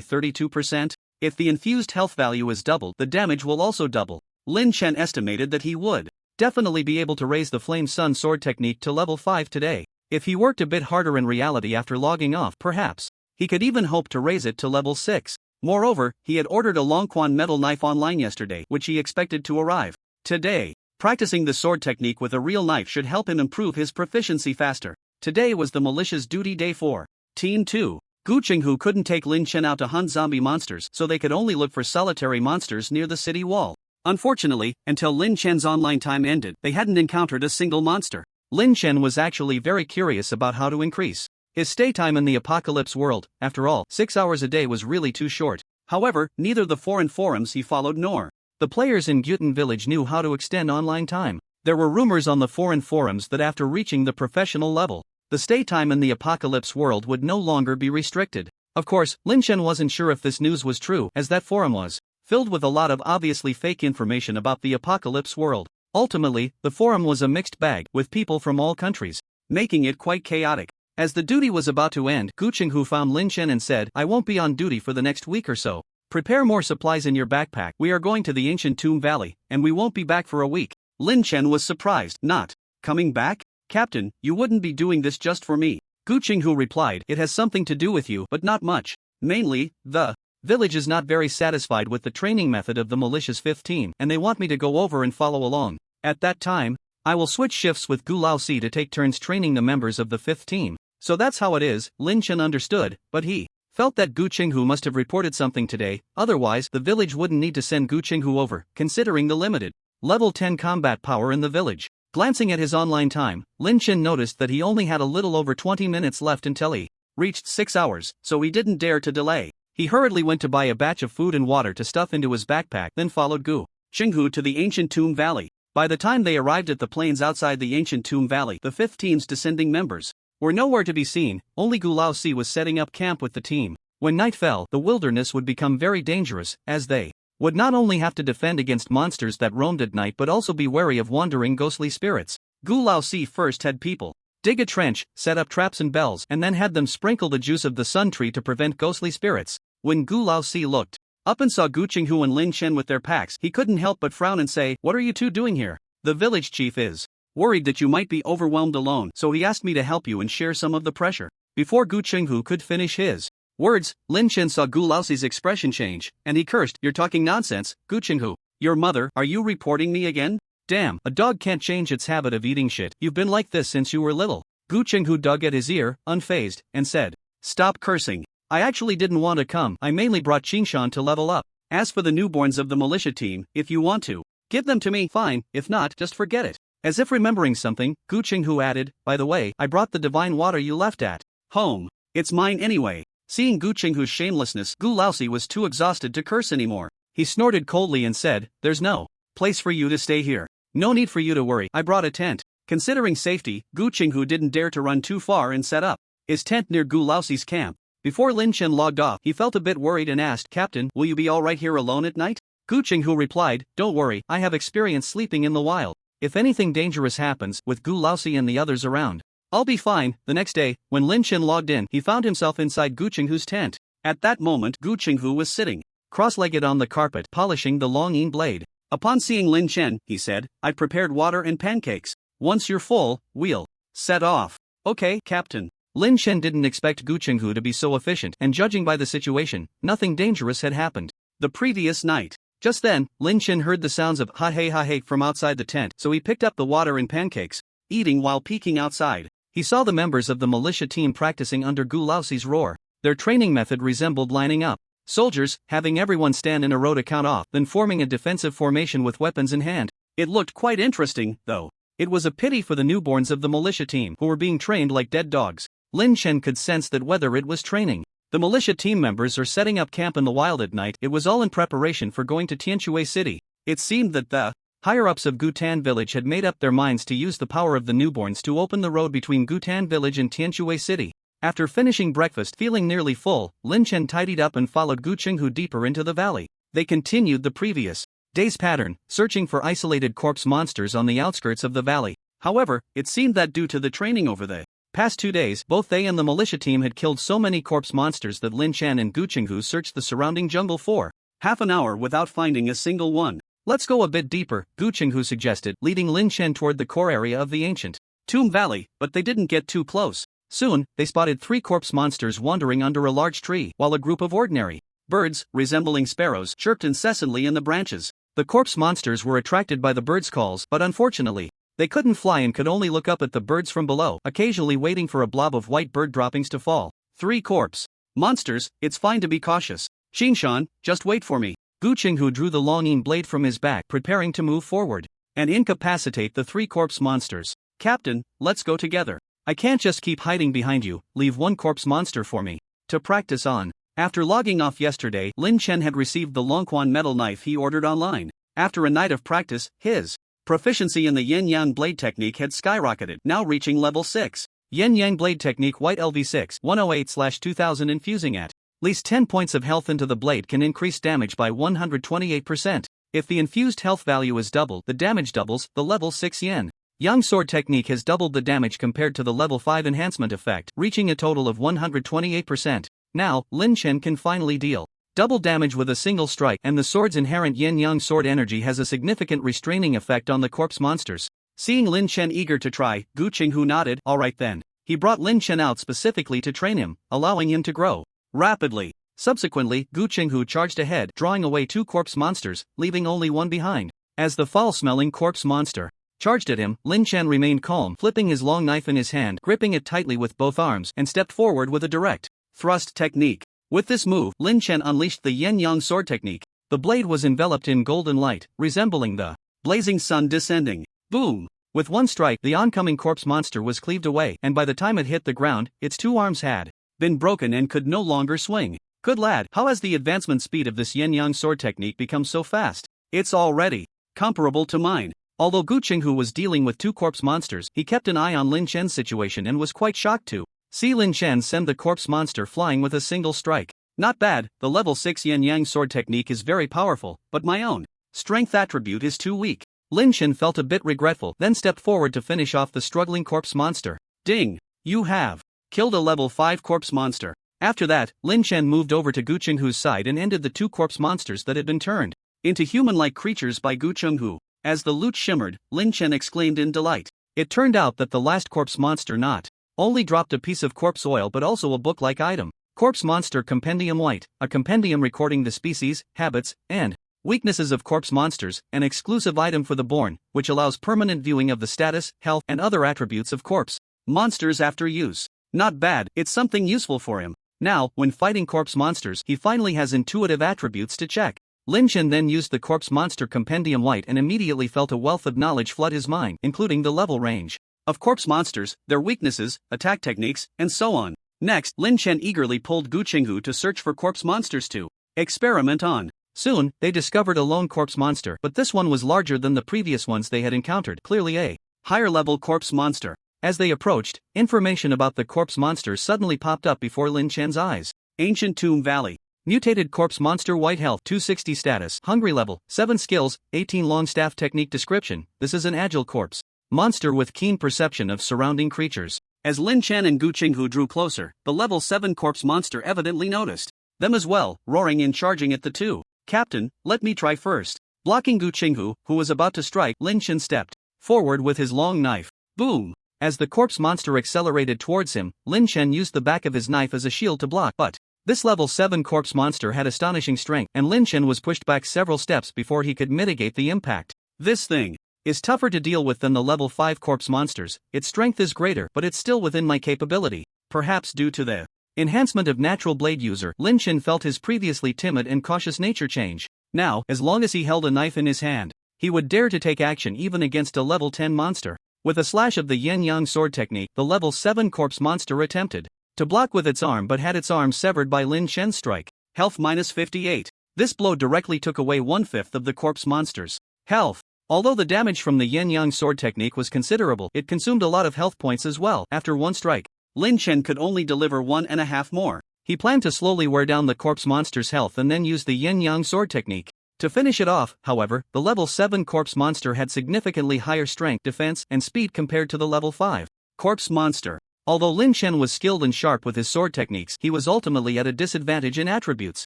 32%. If the infused health value is doubled, the damage will also double. Lin Chen estimated that he would definitely be able to raise the Flame Sun Sword technique to level 5 today. If he worked a bit harder in reality after logging off, perhaps he could even hope to raise it to level 6. Moreover, he had ordered a Longquan metal knife online yesterday, which he expected to arrive today. Practicing the sword technique with a real knife should help him improve his proficiency faster. Today was the militia's duty day for Team 2. Gu Qinghu couldn't take Lin Chen out to hunt zombie monsters, so they could only look for solitary monsters near the city wall. Unfortunately, until Lin Chen's online time ended, they hadn't encountered a single monster. Lin Chen was actually very curious about how to increase his stay time in the apocalypse world. After all, 6 hours a day was really too short. However, neither the foreign forums he followed nor the players in Gyutan village knew how to extend online time. There were rumors on the foreign forums that after reaching the professional level, the stay time in the apocalypse world would no longer be restricted. Of course, Lin Chen wasn't sure if this news was true, as that forum was filled with a lot of obviously fake information about the apocalypse world. Ultimately, the forum was a mixed bag, with people from all countries, making it quite chaotic. As the duty was about to end, Gu Qinghu found Lin Chen and said, "I won't be on duty for the next week or so. Prepare more supplies in your backpack. We are going to the ancient tomb valley, and we won't be back for a week." Lin Chen was surprised. "Not coming back? Captain, you wouldn't be doing this just for me." Gu Qinghu replied, "It has something to do with you, but not much. Mainly, the village is not very satisfied with the training method of the militia's 5th team, and they want me to go over and follow along. At that time, I will switch shifts with Gu Laosi to take turns training the members of the 5th team. So that's how it is." Lin Chen understood, but he felt that Gu Qinghu must have reported something today, otherwise the village wouldn't need to send Gu Qinghu over, considering the limited level 10 combat power in the village. Glancing at his online time, Lin Chen noticed that he only had a little over 20 minutes left until he reached 6 hours, so he didn't dare to delay. He hurriedly went to buy a batch of food and water to stuff into his backpack, then followed Gu Qinghu to the ancient tomb valley. By the time they arrived at the plains outside the ancient tomb valley, the 5th team's descending members were nowhere to be seen. Only Gu Laosi was setting up camp with the team. When night fell, the wilderness would become very dangerous, as they would not only have to defend against monsters that roamed at night but also be wary of wandering ghostly spirits. Gu Laosi first had people dig a trench, set up traps and bells, and then had them sprinkle the juice of the sun tree to prevent ghostly spirits. When Gu Laosi looked up and saw Gu Qinghu and Lin Chen with their packs, he couldn't help but frown and say, "What are you two doing here? The village chief is worried that you might be overwhelmed alone, so he asked me to help you and share some of the pressure." Before Gu Qinghu could finish his words, Lin Chen saw Gu Laosi's expression change, and he cursed, "You're talking nonsense, Gu Qinghu. Your mother, are you reporting me again? Damn, a dog can't change its habit of eating shit. You've been like this since you were little." Gu Qinghu dug at his ear, unfazed, and said, "Stop cursing. I actually didn't want to come. I mainly brought Qingshan to level up. As for the newborns of the militia team, if you want to give them to me, fine, if not, just forget it. As if remembering something, Gu Qinghu added, by the way, I brought the divine water you left at home. It's mine anyway. Seeing Gu Qinghu's shamelessness, Gu Laosi was too exhausted to curse anymore. He snorted coldly and said, there's no place for you to stay here. No need for you to worry, I brought a tent. Considering safety, Gu Qinghu didn't dare to run too far and set up his tent near Gu Laosi's camp. Before Lin Chen logged off, he felt a bit worried and asked, Captain, will you be alright here alone at night? Gu Qinghu replied, don't worry, I have experience sleeping in the wild. If anything dangerous happens, with Gu Laosi and the others around, I'll be fine. The next day, when Lin Chen logged in, he found himself inside Gu Qinghu's tent. At that moment, Gu Qinghu was sitting cross-legged on the carpet, polishing the long yin blade. Upon seeing Lin Chen, he said, I prepared water and pancakes. Once you're full, we'll set off. Okay, Captain. Lin Chen didn't expect Gu Qinghu to be so efficient, and judging by the situation, nothing dangerous had happened. The previous night. Just then, Lin Chen heard the sounds of ha hey from outside the tent, so he picked up the water and pancakes, eating while peeking outside. He saw the members of the militia team practicing under Gu Laosi's roar. Their training method resembled lining up soldiers, having everyone stand in a row to count off, then forming a defensive formation with weapons in hand. It looked quite interesting, though. It was a pity for the newborns of the militia team who were being trained like dead dogs. Lin Chen could sense that whether it was training, the militia team members or setting up camp in the wild at night, it was all in preparation for going to Tianshui City. It seemed that the higher-ups of Gutan Village had made up their minds to use the power of the newborns to open the road between Gutan Village and Tianshui City. After finishing breakfast feeling nearly full, Lin Chen tidied up and followed Gu Qinghu deeper into the valley. They continued the previous day's pattern, searching for isolated corpse monsters on the outskirts of the valley. However, it seemed that due to the training over the past 2 days, both they and the militia team had killed so many corpse monsters that Lin Chen and Gu Qinghu searched the surrounding jungle for half an hour without finding a single one. Let's go a bit deeper, Gu Qinghu suggested, leading Lin Chen toward the core area of the ancient Tomb Valley, but they didn't get too close. Soon, they spotted 3 corpse monsters wandering under a large tree, while a group of ordinary birds, resembling sparrows, chirped incessantly in the branches. The corpse monsters were attracted by the birds' calls, but unfortunately, they couldn't fly and could only look up at the birds from below, occasionally waiting for a blob of white bird droppings to fall. 3 corpse monsters, it's fine to be cautious. Qingshan, just wait for me. Gu Qinghu drew the longing blade from his back, preparing to move forward and incapacitate the 3 corpse monsters. Captain, let's go together. I can't just keep hiding behind you, leave 1 corpse monster for me to practice on. After logging off yesterday, Lin Chen had received the Longquan metal knife he ordered online. After a night of practice, his proficiency in the yin-yang blade technique had skyrocketed, now reaching level 6. Yin-yang blade technique white LV6 108/2000 infusing at least 10 points of health into the blade can increase damage by 128%. If the infused health value is doubled, the damage doubles. The level 6 yin Yang sword technique has doubled the damage compared to the level 5 enhancement effect, reaching a total of 128%. Now, Lin Chen can finally deal double damage with a single strike, and the sword's inherent yin-yang sword energy has a significant restraining effect on the corpse monsters. Seeing Lin Chen eager to try, Gu Qinghu nodded, alright then. He brought Lin Chen out specifically to train him, allowing him to grow rapidly. Subsequently, Gu Qinghu charged ahead, drawing away 2 corpse monsters, leaving only 1 behind. As the foul-smelling corpse monster charged at him, Lin Chen remained calm, flipping his long knife in his hand, gripping it tightly with both arms, and stepped forward with a direct thrust technique. With this move, Lin Chen unleashed the yin-yang sword technique. The blade was enveloped in golden light, resembling the blazing sun descending. Boom! With 1 strike, the oncoming corpse monster was cleaved away, and by the time it hit the ground, its 2 arms had been broken and could no longer swing. Good lad, how has the advancement speed of this yin-yang sword technique become so fast? It's already comparable to mine. Although Gu Qinghu was dealing with 2 corpse monsters, he kept an eye on Lin Chen's situation and was quite shocked to see Lin Chen send the corpse monster flying with a single strike. Not bad, the level 6 yin-yang sword technique is very powerful, but my own strength attribute is too weak. Lin Chen felt a bit regretful, then stepped forward to finish off the struggling corpse monster. Ding! You have killed a level 5 corpse monster. After that, Lin Chen moved over to Gu Qinghu's side and ended the 2 corpse monsters that had been turned into human-like creatures by Gu Qinghu. As the loot shimmered, Lin Chen exclaimed in delight. It turned out that the last corpse monster not only dropped a piece of corpse oil but also a book-like item. Corpse Monster Compendium White, a compendium recording the species, habits, and weaknesses of corpse monsters, an exclusive item for the born, which allows permanent viewing of the status, health, and other attributes of corpse monsters after use. Not bad, it's something useful for him. Now, when fighting corpse monsters, he finally has intuitive attributes to check. Lin Chen then used the corpse monster compendium white and immediately felt a wealth of knowledge flood his mind, including the level range of corpse monsters, their weaknesses, attack techniques, and so on. Next, Lin Chen eagerly pulled Gu Qinghu to search for corpse monsters to experiment on. Soon, they discovered a lone corpse monster, but this one was larger than the previous ones they had encountered, clearly a higher-level corpse monster. As they approached, information about the corpse monster suddenly popped up before Lin Chen's eyes. Ancient Tomb Valley. Mutated corpse monster, white health, 260 status, hungry level, 7 skills, 18 long staff technique description. This is an agile corpse monster with keen perception of surrounding creatures. As Lin Chen and Gu Qinghu drew closer, the level 7 corpse monster evidently noticed them as well, roaring and charging at the two. Captain, let me try first. Blocking Gu Qinghu, who was about to strike, Lin Chen stepped forward with his long knife. Boom! As the corpse monster accelerated towards him, Lin Chen used the back of his knife as a shield to block, but this level 7 corpse monster had astonishing strength, and Lin Chen was pushed back several steps before he could mitigate the impact. This thing is tougher to deal with than the level 5 corpse monsters. Its strength is greater, but it's still within my capability. Perhaps due to the enhancement of natural blade user, Lin Chen felt his previously timid and cautious nature change. Now, as long as he held a knife in his hand, he would dare to take action even against a level 10 monster. With a slash of the yin-yang sword technique, the level 7 corpse monster attempted to block with its arm but had its arm severed by Lin Chen's strike. Health minus 58. This blow directly took away 1/5 of the corpse monster's health. Although the damage from the yin-yang sword technique was considerable, it consumed a lot of health points as well. After one strike, Lin Chen could only deliver 1.5 more. He planned to slowly wear down the corpse monster's health and then use the yin-yang sword technique to finish it off. However, the level 7 corpse monster had significantly higher strength, defense, and speed compared to the level 5 corpse monster. Although Lin Chen was skilled and sharp with his sword techniques, he was ultimately at a disadvantage in attributes.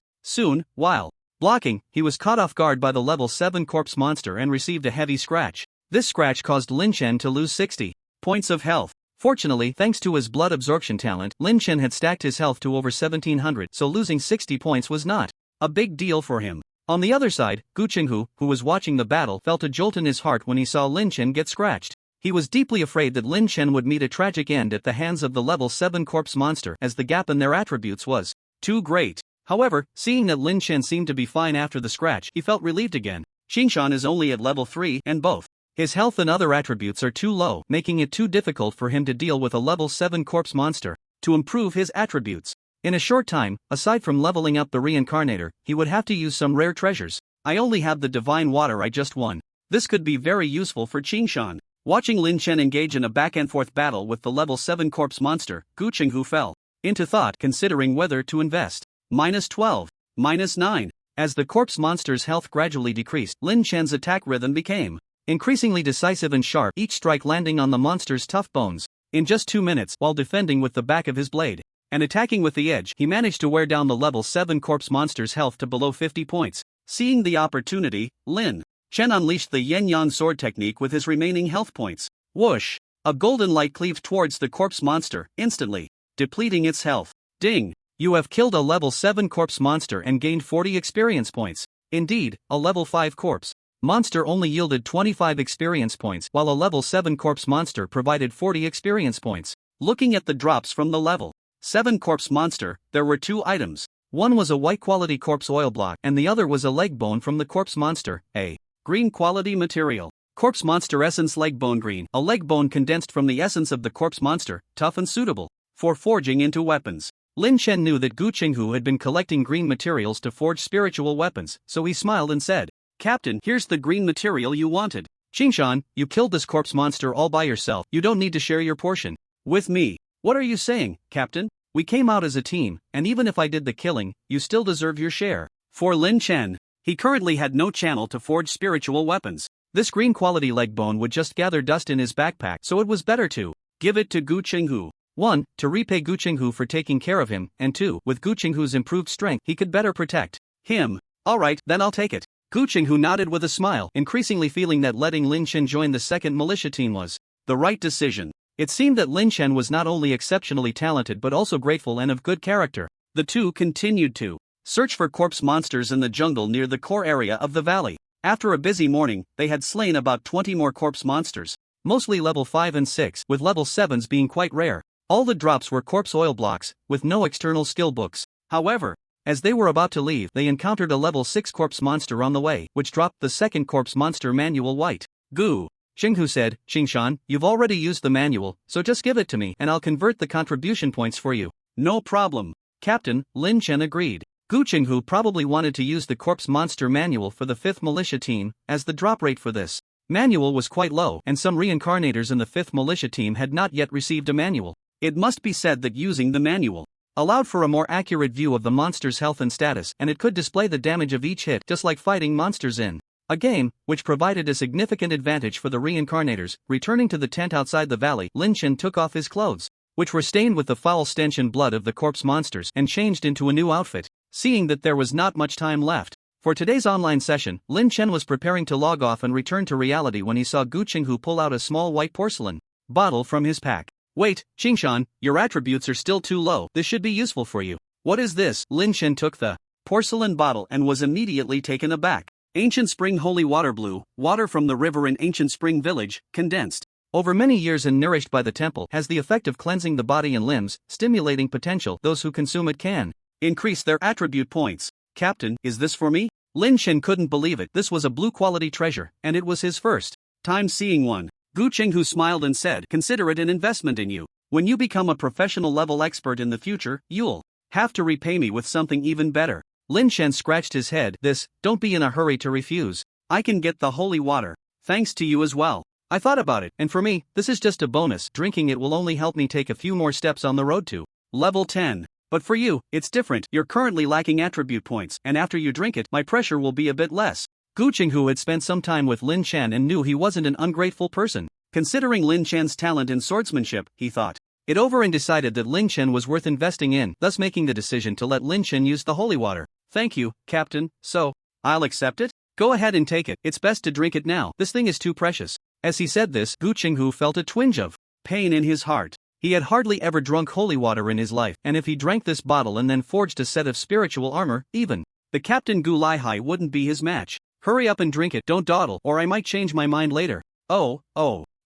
Soon, while blocking, he was caught off guard by the level 7 corpse monster and received a heavy scratch. This scratch caused Lin Chen to lose 60 points of health. Fortunately, thanks to his blood absorption talent, Lin Chen had stacked his health to over 1700, so losing 60 points was not a big deal for him. On the other side, Gu Qinghu, who was watching the battle, felt a jolt in his heart when he saw Lin Chen get scratched. He was deeply afraid that Lin Chen would meet a tragic end at the hands of the level 7 corpse monster, as the gap in their attributes was too great. However, seeing that Lin Chen seemed to be fine after the scratch, he felt relieved again. Qingshan is only at level 3, and both his health and other attributes are too low, making it too difficult for him to deal with a level 7 corpse monster. To improve his attributes in a short time, aside from leveling up the reincarnator, he would have to use some rare treasures. I only have the divine water I just won. This could be very useful for Qingshan. Watching Lin Chen engage in a back-and-forth battle with the level 7 corpse monster, Gu Qinghu fell into thought, considering whether to invest. Minus 12. Minus 9. As the corpse monster's health gradually decreased, Lin Chen's attack rhythm became increasingly decisive and sharp, each strike landing on the monster's tough bones. In just 2 minutes, while defending with the back of his blade and attacking with the edge, he managed to wear down the level 7 corpse monster's health to below 50 points. Seeing the opportunity, Lin Chen unleashed the yin-yang sword technique with his remaining health points. Whoosh! A golden light cleaved towards the corpse monster, instantly depleting its health. Ding! You have killed a level 7 corpse monster and gained 40 experience points. Indeed, a level 5 corpse monster only yielded 25 experience points, while a level 7 corpse monster provided 40 experience points. Looking at the drops from the level 7 corpse monster, there were 2 items. One was a white quality corpse oil block, and the other was a leg bone from the corpse monster, a green quality material. Corpse monster essence leg bone green, a leg bone condensed from the essence of the corpse monster, tough and suitable for forging into weapons. Lin Chen knew that Gu Qinghu had been collecting green materials to forge spiritual weapons, so he smiled and said, "Captain, here's the green material you wanted. Qingshan, you killed this corpse monster all by yourself. You don't need to share your portion with me." "What are you saying, Captain? We came out as a team, and even if I did the killing, you still deserve your share." For Lin Chen, he currently had no channel to forge spiritual weapons. This green quality leg bone would just gather dust in his backpack, so it was better to give it to Gu Qinghu. 1. To repay Gu Qinghu for taking care of him, and 2. With Gu Qinghu's improved strength, he could better protect him. "Alright, then I'll take it." Gu Qinghu nodded with a smile, increasingly feeling that letting Lin Chen join the second militia team was the right decision. It seemed that Lin Chen was not only exceptionally talented but also grateful and of good character. The two continued to search for corpse monsters in the jungle near the core area of the valley. After a busy morning, they had slain about 20 more corpse monsters, mostly level 5 and 6, with level 7s being quite rare. All the drops were corpse oil blocks, with no external skill books. However, as they were about to leave, they encountered a level 6 corpse monster on the way, which dropped the second corpse monster manual white. Goo. Xinghu said, Qingshan, you've already used the manual, so just give it to me and I'll convert the contribution points for you. No problem, Captain, Lin Chen agreed. Gu Qinghu probably wanted to use the corpse monster manual for the 5th militia team, as the drop rate for this manual was quite low and some reincarnators in the 5th militia team had not yet received a manual. It must be said that using the manual allowed for a more accurate view of the monster's health and status, and it could display the damage of each hit just like fighting monsters in a game, which provided a significant advantage for the reincarnators. Returning to the tent outside the valley, Lin Chen took off his clothes, which were stained with the foul stench and blood of the corpse monsters, and changed into a new outfit. Seeing that there was not much time left for today's online session, Lin Chen was preparing to log off and return to reality when he saw Gu Qinghu pull out a small white porcelain bottle from his pack. Wait, Qingshan, your attributes are still too low. This should be useful for you. What is this? Lin Chen took the porcelain bottle and was immediately taken aback. Ancient Spring Holy Water Blue, water from the river in Ancient Spring Village, condensed over many years and nourished by the temple, has the effect of cleansing the body and limbs, stimulating potential. Those who consume it can increase their attribute points. Captain, is this for me? Lin Chen couldn't believe it. This was a blue quality treasure, and it was his first time seeing one. Gu Qinghu smiled and said, consider it an investment in you. When you become a professional level expert in the future, you'll have to repay me with something even better. Lin Chen scratched his head. Don't be in a hurry to refuse. I can get the holy water, thanks to you as well. I thought about it, and for me, this is just a bonus. Drinking it will only help me take a few more steps on the road to level 10. But for you, it's different. You're currently lacking attribute points, and after you drink it, my pressure will be a bit less. Gu Qinghu had spent some time with Lin Chen and knew he wasn't an ungrateful person. Considering Lin Chen's talent in swordsmanship, he thought it over and decided that Lin Chen was worth investing in, thus making the decision to let Lin Chen use the holy water. Thank you, Captain, so I'll accept it? Go ahead and take it. It's best to drink it now. This thing is too precious. As he said this, Gu Qinghu felt a twinge of pain in his heart. He had hardly ever drunk holy water in his life, and if he drank this bottle and then forged a set of spiritual armor, even the Captain Gu Laihai wouldn't be his match. Hurry up and drink it, don't dawdle, or I might change my mind later. Oh.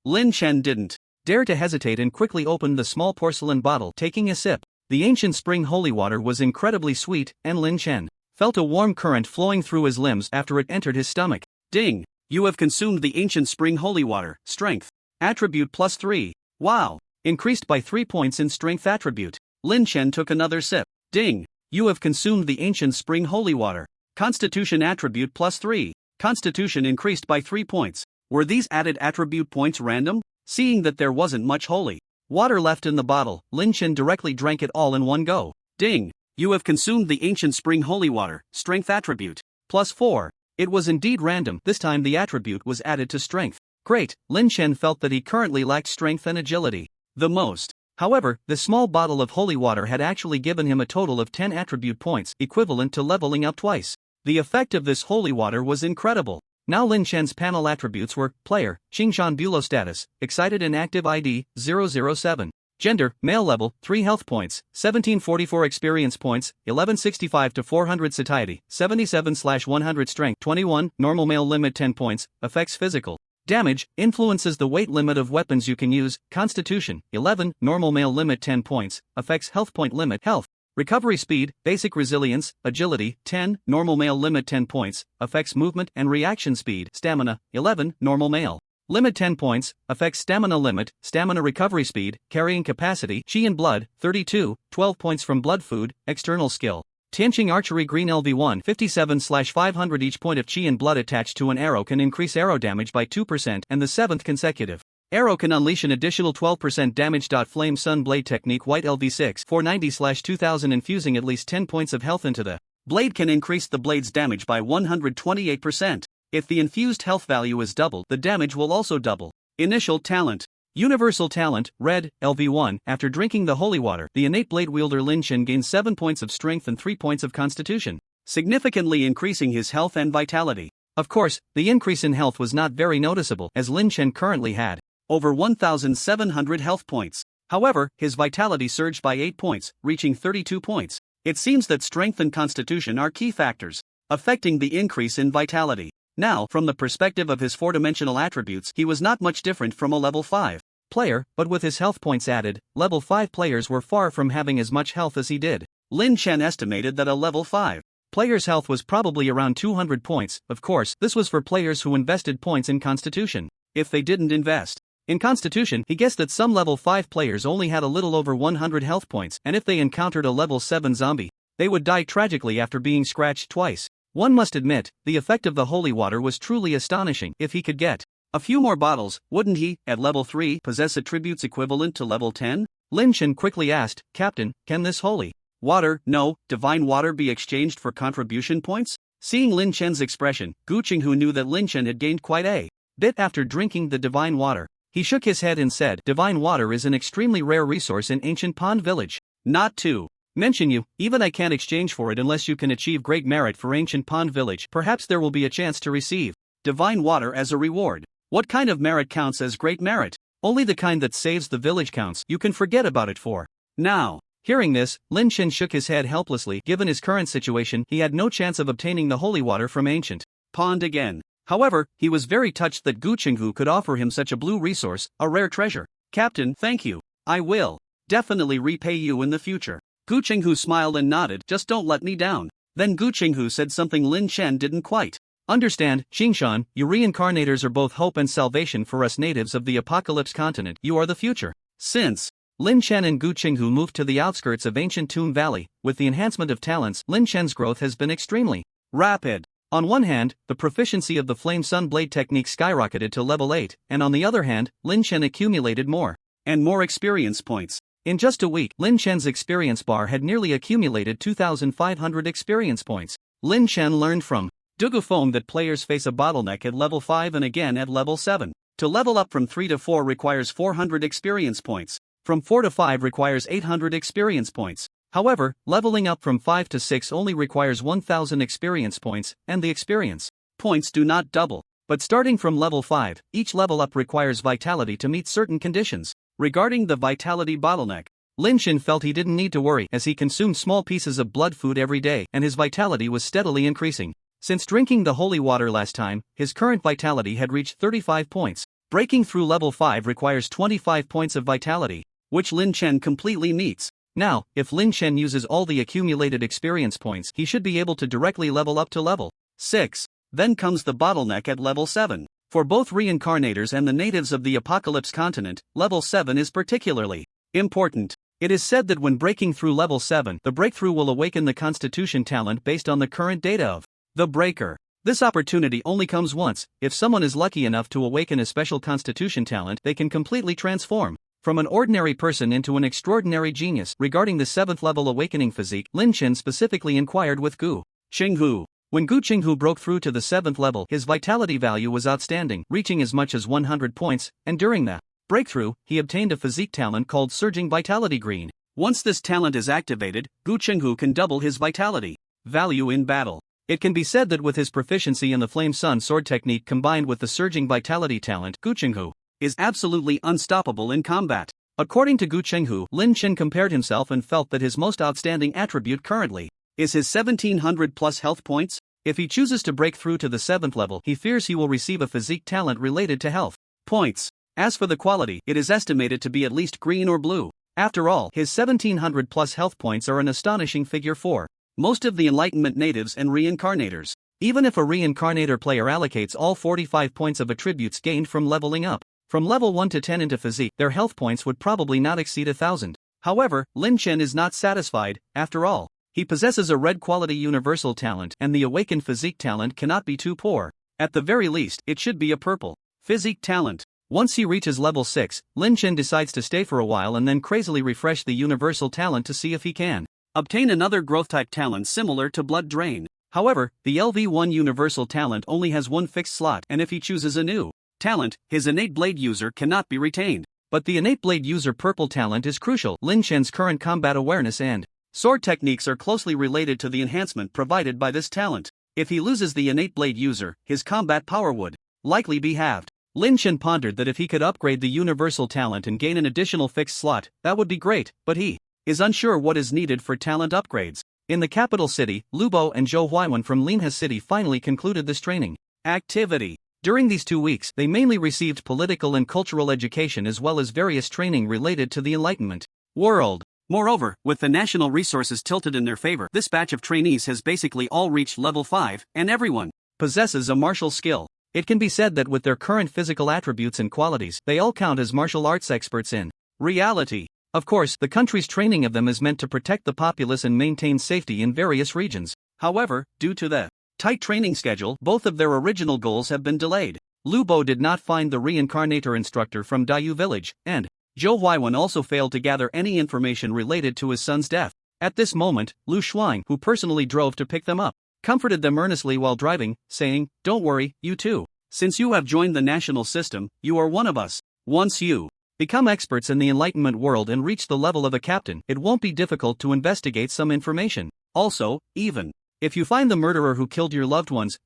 Lin Chen didn't dare to hesitate and quickly opened the small porcelain bottle, taking a sip. The ancient spring holy water was incredibly sweet, and Lin Chen felt a warm current flowing through his limbs after it entered his stomach. Ding! You have consumed the ancient spring holy water. Strength attribute plus 3. Wow! Increased by 3 points in strength attribute. Lin Chen took another sip. Ding! You have consumed the ancient spring holy water. Constitution attribute plus 3. Constitution increased by 3 points. Were these added attribute points random? Seeing that there wasn't much holy water left in the bottle, Lin Chen directly drank it all in one go. Ding! You have consumed the ancient spring holy water. Strength attribute plus 4. It was indeed random. This time the attribute was added to strength. Great! Lin Chen felt that he currently lacked strength and agility the most. However, the small bottle of holy water had actually given him a total of 10 attribute points, equivalent to leveling up twice. The effect of this holy water was incredible. Now Lin Chen's panel attributes were: Player, Qingshan Bulo status, Excited and Active ID, 007. Gender, Male level, 3 health points, 1744 experience points, 1165 to 400 satiety, 77/100 strength, 21, normal male limit 10 points, affects physical damage, influences the weight limit of weapons you can use, constitution, 11, normal male limit 10 points, affects health point limit, health. Recovery speed, basic resilience, agility, 10, normal male limit 10 points, affects movement and reaction speed, stamina, 11, normal male limit 10 points, affects stamina limit, stamina recovery speed, carrying capacity, chi and blood, 32, 12 points from blood food, external skill. Tianqing Archery Green LV1 57/500. Each point of chi and blood attached to an arrow can increase arrow damage by 2% and the 7th consecutive arrow can unleash an additional 12% damage. Flame Sun Blade Technique White LV6 490/2000. Infusing at least 10 points of health into the blade can increase the blade's damage by 128%. If the infused health value is doubled, the damage will also double. Initial talent. Universal talent, red, LV1. After drinking the holy water, the innate blade wielder Lin Chen gained 7 points of strength and 3 points of constitution, significantly increasing his health and vitality. Of course, the increase in health was not very noticeable, as Lin Chen currently had over 1,700 health points. However, his vitality surged by 8 points, reaching 32 points. It seems that strength and constitution are key factors affecting the increase in vitality. Now, from the perspective of his 4-dimensional attributes, he was not much different from a level 5 player, but with his health points added, level 5 players were far from having as much health as he did. Lin Chen estimated that a level 5 player's health was probably around 200 points. Of course, this was for players who invested points in Constitution. If they didn't invest in Constitution, he guessed that some level 5 players only had a little over 100 health points, and if they encountered a level 7 zombie, they would die tragically after being scratched twice. One must admit, the effect of the holy water was truly astonishing. If he could get a few more bottles, wouldn't he, at level 3, possess attributes equivalent to level 10? Lin Chen quickly asked, Captain, can this holy water, no, divine water be exchanged for contribution points? Seeing Lin Chen's expression, Gu Qinghu knew that Lin Chen had gained quite a bit after drinking the divine water. He shook his head and said, divine water is an extremely rare resource in ancient Pond Village. Not to mention you, even I can't exchange for it unless you can achieve great merit for ancient Pond Village. Perhaps there will be a chance to receive divine water as a reward. What kind of merit counts as great merit? Only the kind that saves the village counts. You can forget about it for now. Hearing this, Lin Chen shook his head helplessly. Given his current situation, he had no chance of obtaining the holy water from ancient pond again. However, he was very touched that Gu Qinghu could offer him such a blue resource, a rare treasure. Captain, thank you. I will definitely repay you in the future. Gu Qinghu smiled and nodded. Just don't let me down. Then Gu Qinghu said something Lin Chen didn't quite understand. Qingshan, you reincarnators are both hope and salvation for us natives of the Apocalypse continent. You are the future. Since Lin Chen and Gu Qinghu moved to the outskirts of ancient Toon Valley, with the enhancement of talents, Lin Chen's growth has been extremely rapid. On one hand, the proficiency of the Flame Sun Blade technique skyrocketed to level 8, and on the other hand, Lin Chen accumulated more and more experience points. In just a week, Lin Chen's experience bar had nearly accumulated 2,500 experience points. Lin Chen learned from Dugufeng that players face a bottleneck at level 5 and again at level 7. To level up from 3 to 4 requires 400 experience points. From 4 to 5 requires 800 experience points. However, leveling up from 5 to 6 only requires 1,000 experience points, and the experience points do not double. But starting from level 5, each level up requires vitality to meet certain conditions. Regarding the vitality bottleneck, Lin Chen felt he didn't need to worry as he consumed small pieces of blood food every day and his vitality was steadily increasing. Since drinking the holy water last time, his current vitality had reached 35 points. Breaking through level 5 requires 25 points of vitality, which Lin Chen completely meets. Now, if Lin Chen uses all the accumulated experience points, he should be able to directly level up to level 6. Then comes the bottleneck at level 7. For both reincarnators and the natives of the Apocalypse continent, level 7 is particularly important. It is said that when breaking through level 7, the breakthrough will awaken the Constitution talent based on the current data of the breaker. This opportunity only comes once. If someone is lucky enough to awaken a special Constitution talent, they can completely transform from an ordinary person into an extraordinary genius. Regarding the 7th level awakening physique, Lin Chen specifically inquired with Gu Qinghu. When Gu Qinghu broke through to the 7th level, his vitality value was outstanding, reaching as much as 100 points, and during the breakthrough, he obtained a physique talent called Surging Vitality Green. Once this talent is activated, Gu Qinghu can double his vitality value in battle. It can be said that with his proficiency in the Flame Sun sword technique combined with the Surging Vitality talent, Gu Qinghu is absolutely unstoppable in combat. According to Gu Qinghu, Lin Chen compared himself and felt that his most outstanding attribute currently is his 1700 plus health points. If he chooses to break through to the 7th level, he fears he will receive a physique talent related to health points. As for the quality, it is estimated to be at least green or blue. After all, his 1700 plus health points are an astonishing figure for most of the Enlightenment natives and reincarnators. Even if a reincarnator player allocates all 45 points of attributes gained from leveling up from level 1 to 10 into physique, their health points would probably not exceed 1,000. However, Lin Chen is not satisfied. After all, he possesses a red quality universal talent, and the awakened physique talent cannot be too poor. At the very least, it should be a purple physique talent. Once he reaches level 6, Lin Chen decides to stay for a while and then crazily refresh the universal talent to see if he can obtain another growth type talent similar to Blood Drain. However, the LV1 universal talent only has one fixed slot, and if he chooses a new talent, his innate blade user cannot be retained. But the innate blade user purple talent is crucial. Lin Chen's current combat awareness and sword techniques are closely related to the enhancement provided by this talent. If he loses the innate blade user, his combat power would likely be halved. Lin Chen pondered that if he could upgrade the universal talent and gain an additional fixed slot, that would be great, but he is unsure what is needed for talent upgrades. In the capital city, Lubo and Zhou Huaiwen from Linha City finally concluded this training activity. During these 2 weeks, they mainly received political and cultural education as well as various training related to the Enlightenment world. Moreover, with the national resources tilted in their favor, this batch of trainees has basically all reached level 5, and everyone possesses a martial skill. It can be said that with their current physical attributes and qualities, they all count as martial arts experts in reality. Of course, the country's training of them is meant to protect the populace and maintain safety in various regions. However, due to the tight training schedule, both of their original goals have been delayed. Lu Bo did not find the reincarnator instructor from Dayu village, and Zhou Huaiwen also failed to gather any information related to his son's death. At this moment, Lu Shuang, who personally drove to pick them up, comforted them earnestly while driving, saying, "Don't worry, you too. Since you have joined the national system, you are one of us. Once you become experts in the Enlightenment world and reach the level of a captain, it won't be difficult to investigate some information. Also, even if you find the murderer who killed your loved ones,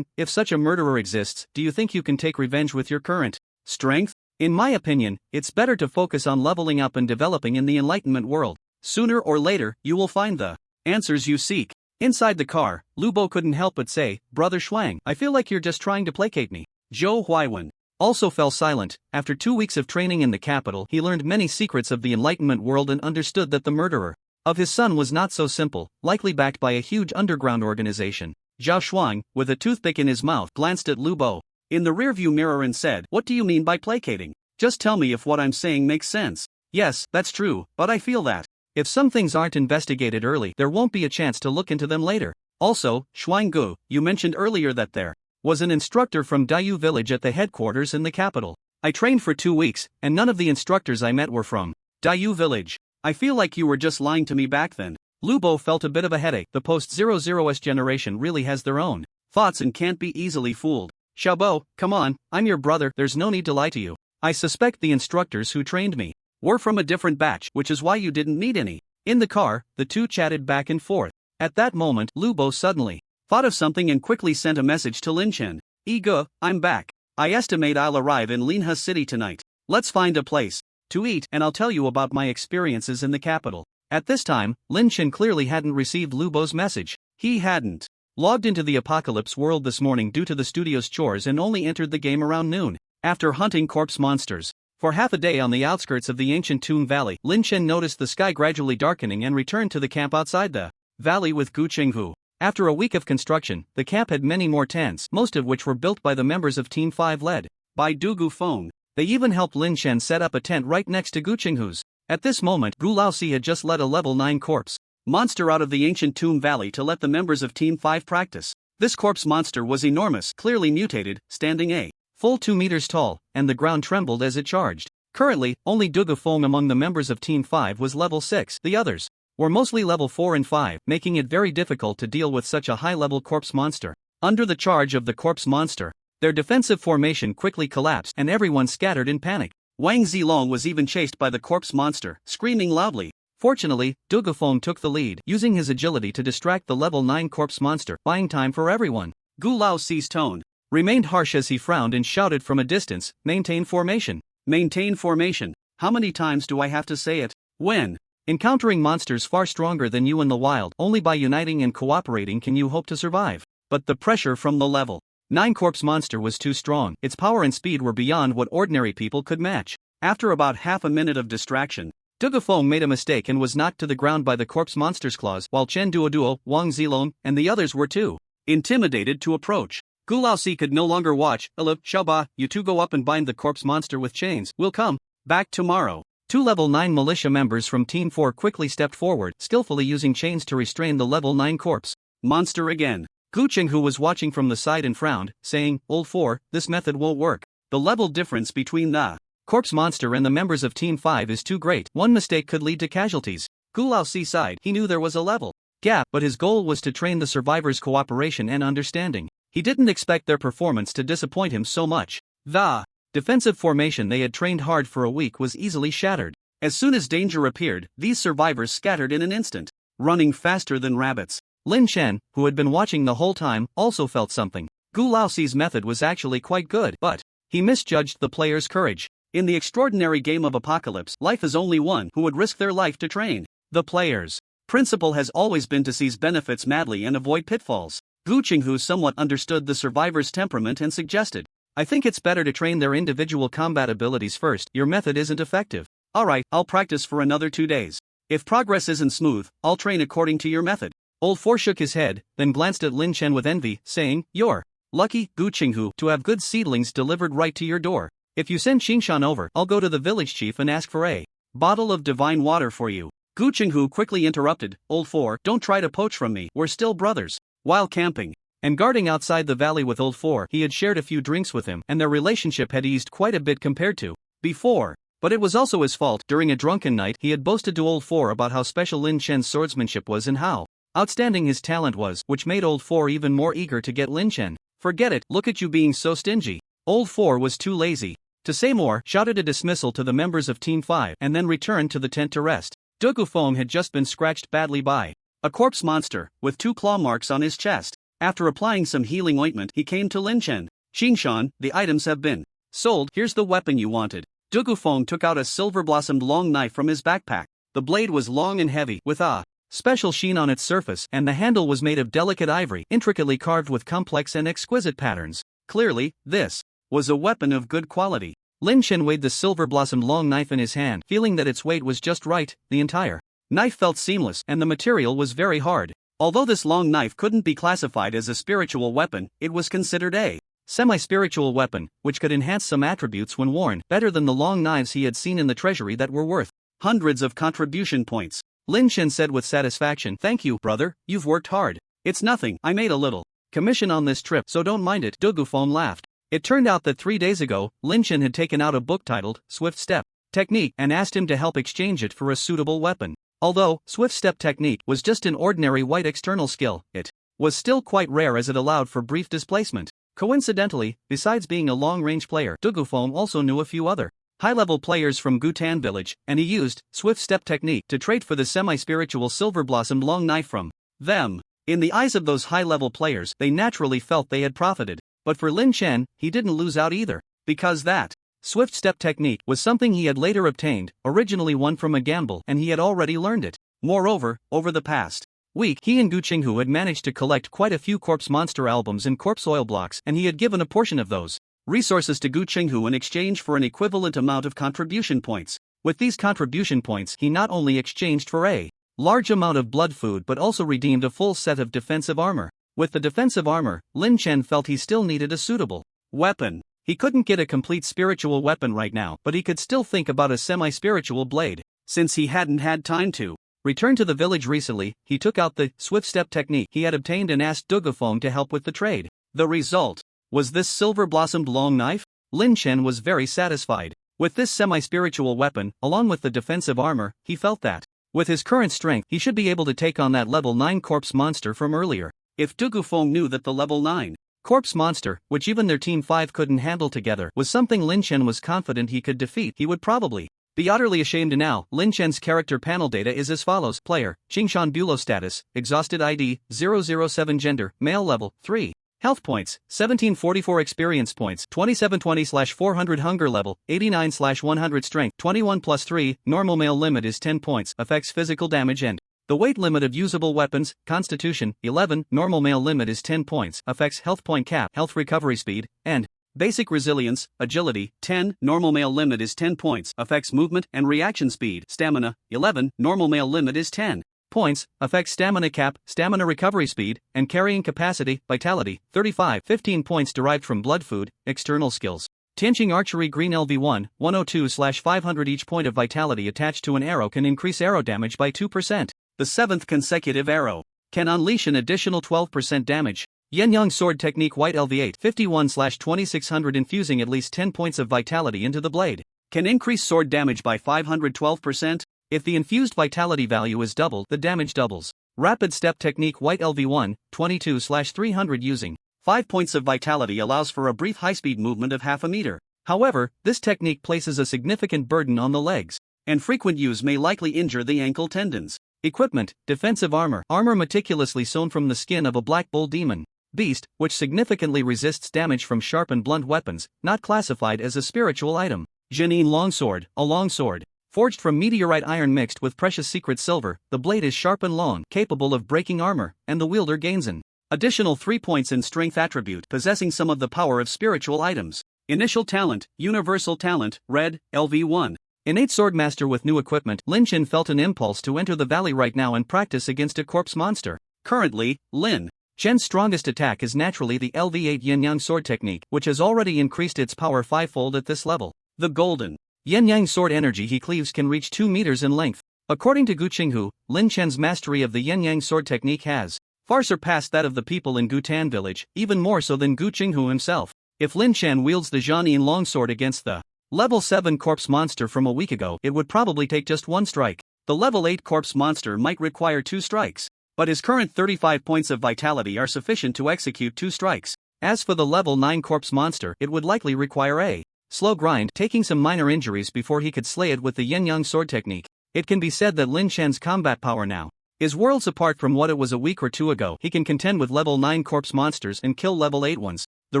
if such a murderer exists, do you think you can take revenge with your current strength? In my opinion, it's better to focus on leveling up and developing in the Enlightenment world. Sooner or later, you will find the answers you seek." Inside the car, Lu Bo couldn't help but say, "Brother Shuang, I feel like you're just trying to placate me." Zhou Huaiwen also fell silent. After 2 weeks of training in the capital, he learned many secrets of the Enlightenment world and understood that the murderer of his son was not so simple, likely backed by a huge underground organization. Zhao Shuang, with a toothpick in his mouth, glanced at Lu Bo in the rearview mirror and said, "What do you mean by placating? Just tell me if what I'm saying makes sense." "Yes, that's true, but I feel that if some things aren't investigated early, there won't be a chance to look into them later. Also, Shuang Gu, you mentioned earlier that there was an instructor from Dayu village at the headquarters in the capital. I trained for 2 weeks, and none of the instructors I met were from Dayu village. I feel like you were just lying to me back then." Lu Bo felt a bit of a headache. The post-00S generation really has their own thoughts and can't be easily fooled. "Xiaobo, come on, I'm your brother, there's no need to lie to you. I suspect the instructors who trained me were from a different batch, which is why you didn't need any." In the car, the two chatted back and forth. At that moment, Lu Bo suddenly thought of something and quickly sent a message to Lin Chen. "Ege, I'm back. I estimate I'll arrive in Linhe City tonight. Let's find a place to eat and I'll tell you about my experiences in the capital." At this time, Lin Chen clearly hadn't received Lu Bo's message. He hadn't logged into the Apocalypse world this morning due to the studio's chores and only entered the game around noon, after hunting corpse monsters. For half a day on the outskirts of the ancient Toon Valley, Lin Chen noticed the sky gradually darkening and returned to the camp outside the valley with Gu Qinghu. After a week of construction, the camp had many more tents, most of which were built by the members of Team 5 led by Du Gufeng. They even helped Lin Chen set up a tent right next to Gu Qinghu's. At this moment, Gu Laosi had just led a level 9 corpse monster out of the ancient Toon Valley to let the members of Team 5 practice. This corpse monster was enormous, clearly mutated, standing a full 2 meters tall, and the ground trembled as it charged. Currently, only Du Gufeng among the members of Team 5 was level 6. The others were mostly level 4 and 5, making it very difficult to deal with such a high-level corpse monster. Under the charge of the corpse monster, their defensive formation quickly collapsed and everyone scattered in panic. Wang Zilong was even chased by the corpse monster, screaming loudly. Fortunately, Du Gufeng took the lead, using his agility to distract the level 9 corpse monster, buying time for everyone. Gu Laoxi's tone remained harsh as he frowned and shouted from a distance, "Maintain formation. Maintain formation. How many times do I have to say it?" When encountering monsters far stronger than you in the wild, only by uniting and cooperating can you hope to survive. But the pressure from the level 9 corpse monster was too strong. Its power and speed were beyond what ordinary people could match. After about half a minute of distraction, Du Gufeng made a mistake and was knocked to the ground by the corpse monster's claws, while Chen Duoduo, Wang Zilong, and the others were too intimidated to approach. Gu Laosi could no longer watch. "Xiaoba, you two go up and bind the corpse monster with chains. We'll come back tomorrow." 2 level 9 militia members from Team 4 quickly stepped forward, skillfully using chains to restrain the level 9 corpse monster again. Gu Qinghu was watching from the side and frowned, saying, "Old 4, this method won't work. The level difference between the corpse monster and the members of Team 5 is too great. One mistake could lead to casualties." Gu Laosi sighed. He knew there was a level gap, but his goal was to train the survivors' cooperation and understanding. He didn't expect their performance to disappoint him so much. The defensive formation they had trained hard for a week was easily shattered. As soon as danger appeared, these survivors scattered in an instant, running faster than rabbits. Lin Chen, who had been watching the whole time, also felt something. Gu Laoxi's method was actually quite good, but he misjudged the player's courage. In the extraordinary game of Apocalypse, life is only one who would risk their life to train. The player's principle has always been to seize benefits madly and avoid pitfalls. Gu Qinghu somewhat understood the survivor's temperament and suggested, I think it's better to train their individual combat abilities first. Your method isn't effective. Alright, I'll practice for another 2 days. If progress isn't smooth, I'll train according to your method. Old Four shook his head, then glanced at Lin Chen with envy, saying, You're lucky, Gu Qinghu, to have good seedlings delivered right to your door. If you send Qingshan over, I'll go to the village chief and ask for a bottle of divine water for you. Gu Qinghu quickly interrupted, Old Four, don't try to poach from me, we're still brothers. While camping and guarding outside the valley with Old Four, he had shared a few drinks with him, and their relationship had eased quite a bit compared to before. But it was also his fault. During a drunken night, he had boasted to Old Four about how special Lin Chen's swordsmanship was and how outstanding his talent was, which made Old Four even more eager to get Lin Chen. Forget it, look at you being so stingy. Old Four was too lazy to say more, shouted a dismissal to the members of Team 5, and then returned to the tent to rest. Dugu Feng had just been scratched badly by a corpse monster, with 2 claw marks on his chest. After applying some healing ointment, he came to Lin Chen. Qingshan, the items have been sold, here's the weapon you wanted. Dugu Feng took out a silver-blossomed long knife from his backpack. The blade was long and heavy, with a special sheen on its surface, and the handle was made of delicate ivory, intricately carved with complex and exquisite patterns. Clearly, this was a weapon of good quality. Lin Chen weighed the silver-blossomed long knife in his hand, feeling that its weight was just right. The entire knife felt seamless, and the material was very hard. Although this long knife couldn't be classified as a spiritual weapon, it was considered a semi-spiritual weapon, which could enhance some attributes when worn, better than the long knives he had seen in the treasury that were worth hundreds of contribution points. Lin Chen said with satisfaction, Thank you, brother, you've worked hard. It's nothing, I made a little commission on this trip, so don't mind it. Dugu Feng laughed. It turned out that 3 days ago, Lin Chen had taken out a book titled Swift Step Technique and asked him to help exchange it for a suitable weapon. Although Swift Step Technique was just an ordinary white external skill, it was still quite rare as it allowed for brief displacement. Coincidentally, besides being a long-range player, Dugu Feng also knew a few other high-level players from Gutan village, and he used Swift Step Technique to trade for the semi-spiritual silver-blossomed long knife from them. In the eyes of those high-level players, they naturally felt they had profited. But for Lin Chen, he didn't lose out either, because that Swift Step Technique was something he had later obtained, originally won from a gamble, and he had already learned it. Moreover, over the past week, he and Gu Qinghu had managed to collect quite a few corpse monster albums and corpse oil blocks, and he had given a portion of those resources to Gu Qinghu in exchange for an equivalent amount of contribution points. With these contribution points, he not only exchanged for a large amount of blood food but also redeemed a full set of defensive armor. With the defensive armor, Lin Chen felt he still needed a suitable weapon. He couldn't get a complete spiritual weapon right now, but he could still think about a semi-spiritual blade. Since he hadn't had time to return to the village recently, he took out the Swift Step Technique he had obtained and asked Dugu Feng to help with the trade. The result was this silver-blossomed long knife. Lin Chen was very satisfied. With this semi-spiritual weapon, along with the defensive armor, he felt that with his current strength, he should be able to take on that level 9 corpse monster from earlier. If Dugu Feng knew that the level 9 corpse monster, which even their Team 5 couldn't handle together, was something Lin Chen was confident he could defeat, he would probably be utterly ashamed now. Lin Chen's character panel data is as follows. Player, Qingshan Bulo status, exhausted ID, 007 gender, male level, 3. Health points, 1744 experience points, 2720/400 hunger level, 89/100 strength, 21 plus 3, normal male limit is 10 points, affects physical damage and the weight limit of usable weapons, Constitution, 11, normal male limit is 10 points, affects health point cap, health recovery speed, and basic resilience, agility, 10, normal male limit is 10 points, affects movement and reaction speed, stamina, 11, normal male limit is 10 points, affects stamina cap, stamina recovery speed, and carrying capacity, vitality, 35, 15 points derived from blood food, external skills. Tianqing Archery Green LV1, 102/500 each point of vitality attached to an arrow can increase arrow damage by 2%. The 7th consecutive arrow can unleash an additional 12% damage. Yenyang Sword Technique White LV8, 51/2600 infusing at least 10 points of vitality into the blade can increase sword damage by 512%. If the infused vitality value is doubled, the damage doubles. Rapid Step Technique White LV1, 22/300 using 5 points of vitality allows for a brief high-speed movement of half a meter. However, this technique places a significant burden on the legs, and frequent use may likely injure the ankle tendons. Equipment, defensive armor, armor meticulously sewn from the skin of a black bull demon beast, which significantly resists damage from sharp and blunt weapons, not classified as a spiritual item. Janine Longsword, a longsword forged from meteorite iron mixed with precious secret silver. The blade is sharp and long, capable of breaking armor, and the wielder gains an Additional 3 points in strength attribute, possessing some of the power of spiritual items. Initial talent, universal talent, red, LV1. Innate swordmaster with new equipment. Lin Chen felt an impulse to enter the valley right now and practice against a corpse monster. Currently, Lin Chen's strongest attack is naturally the LV8 Yin-Yang sword technique, which has already increased its power 5-fold at this level. The golden Yin-Yang sword energy he cleaves can reach 2 meters in length. According to Gu Qinghu, Lin Chen's mastery of the Yin-Yang sword technique has far surpassed that of the people in Gutan village, even more so than Gu Qinghu himself. If Lin Chen wields the Jianyin longsword against the Level 7 corpse monster from a week ago, it would probably take just 1 strike. The level 8 corpse monster might require 2 strikes. But his current 35 points of vitality are sufficient to execute 2 strikes. As for the level 9 corpse monster, it would likely require a slow grind, taking some minor injuries before he could slay it with the Yin-Yang sword technique. It can be said that Lin Chen's combat power now is worlds apart from what it was a week or two ago. He can contend with level 9 corpse monsters and kill level 8 ones. The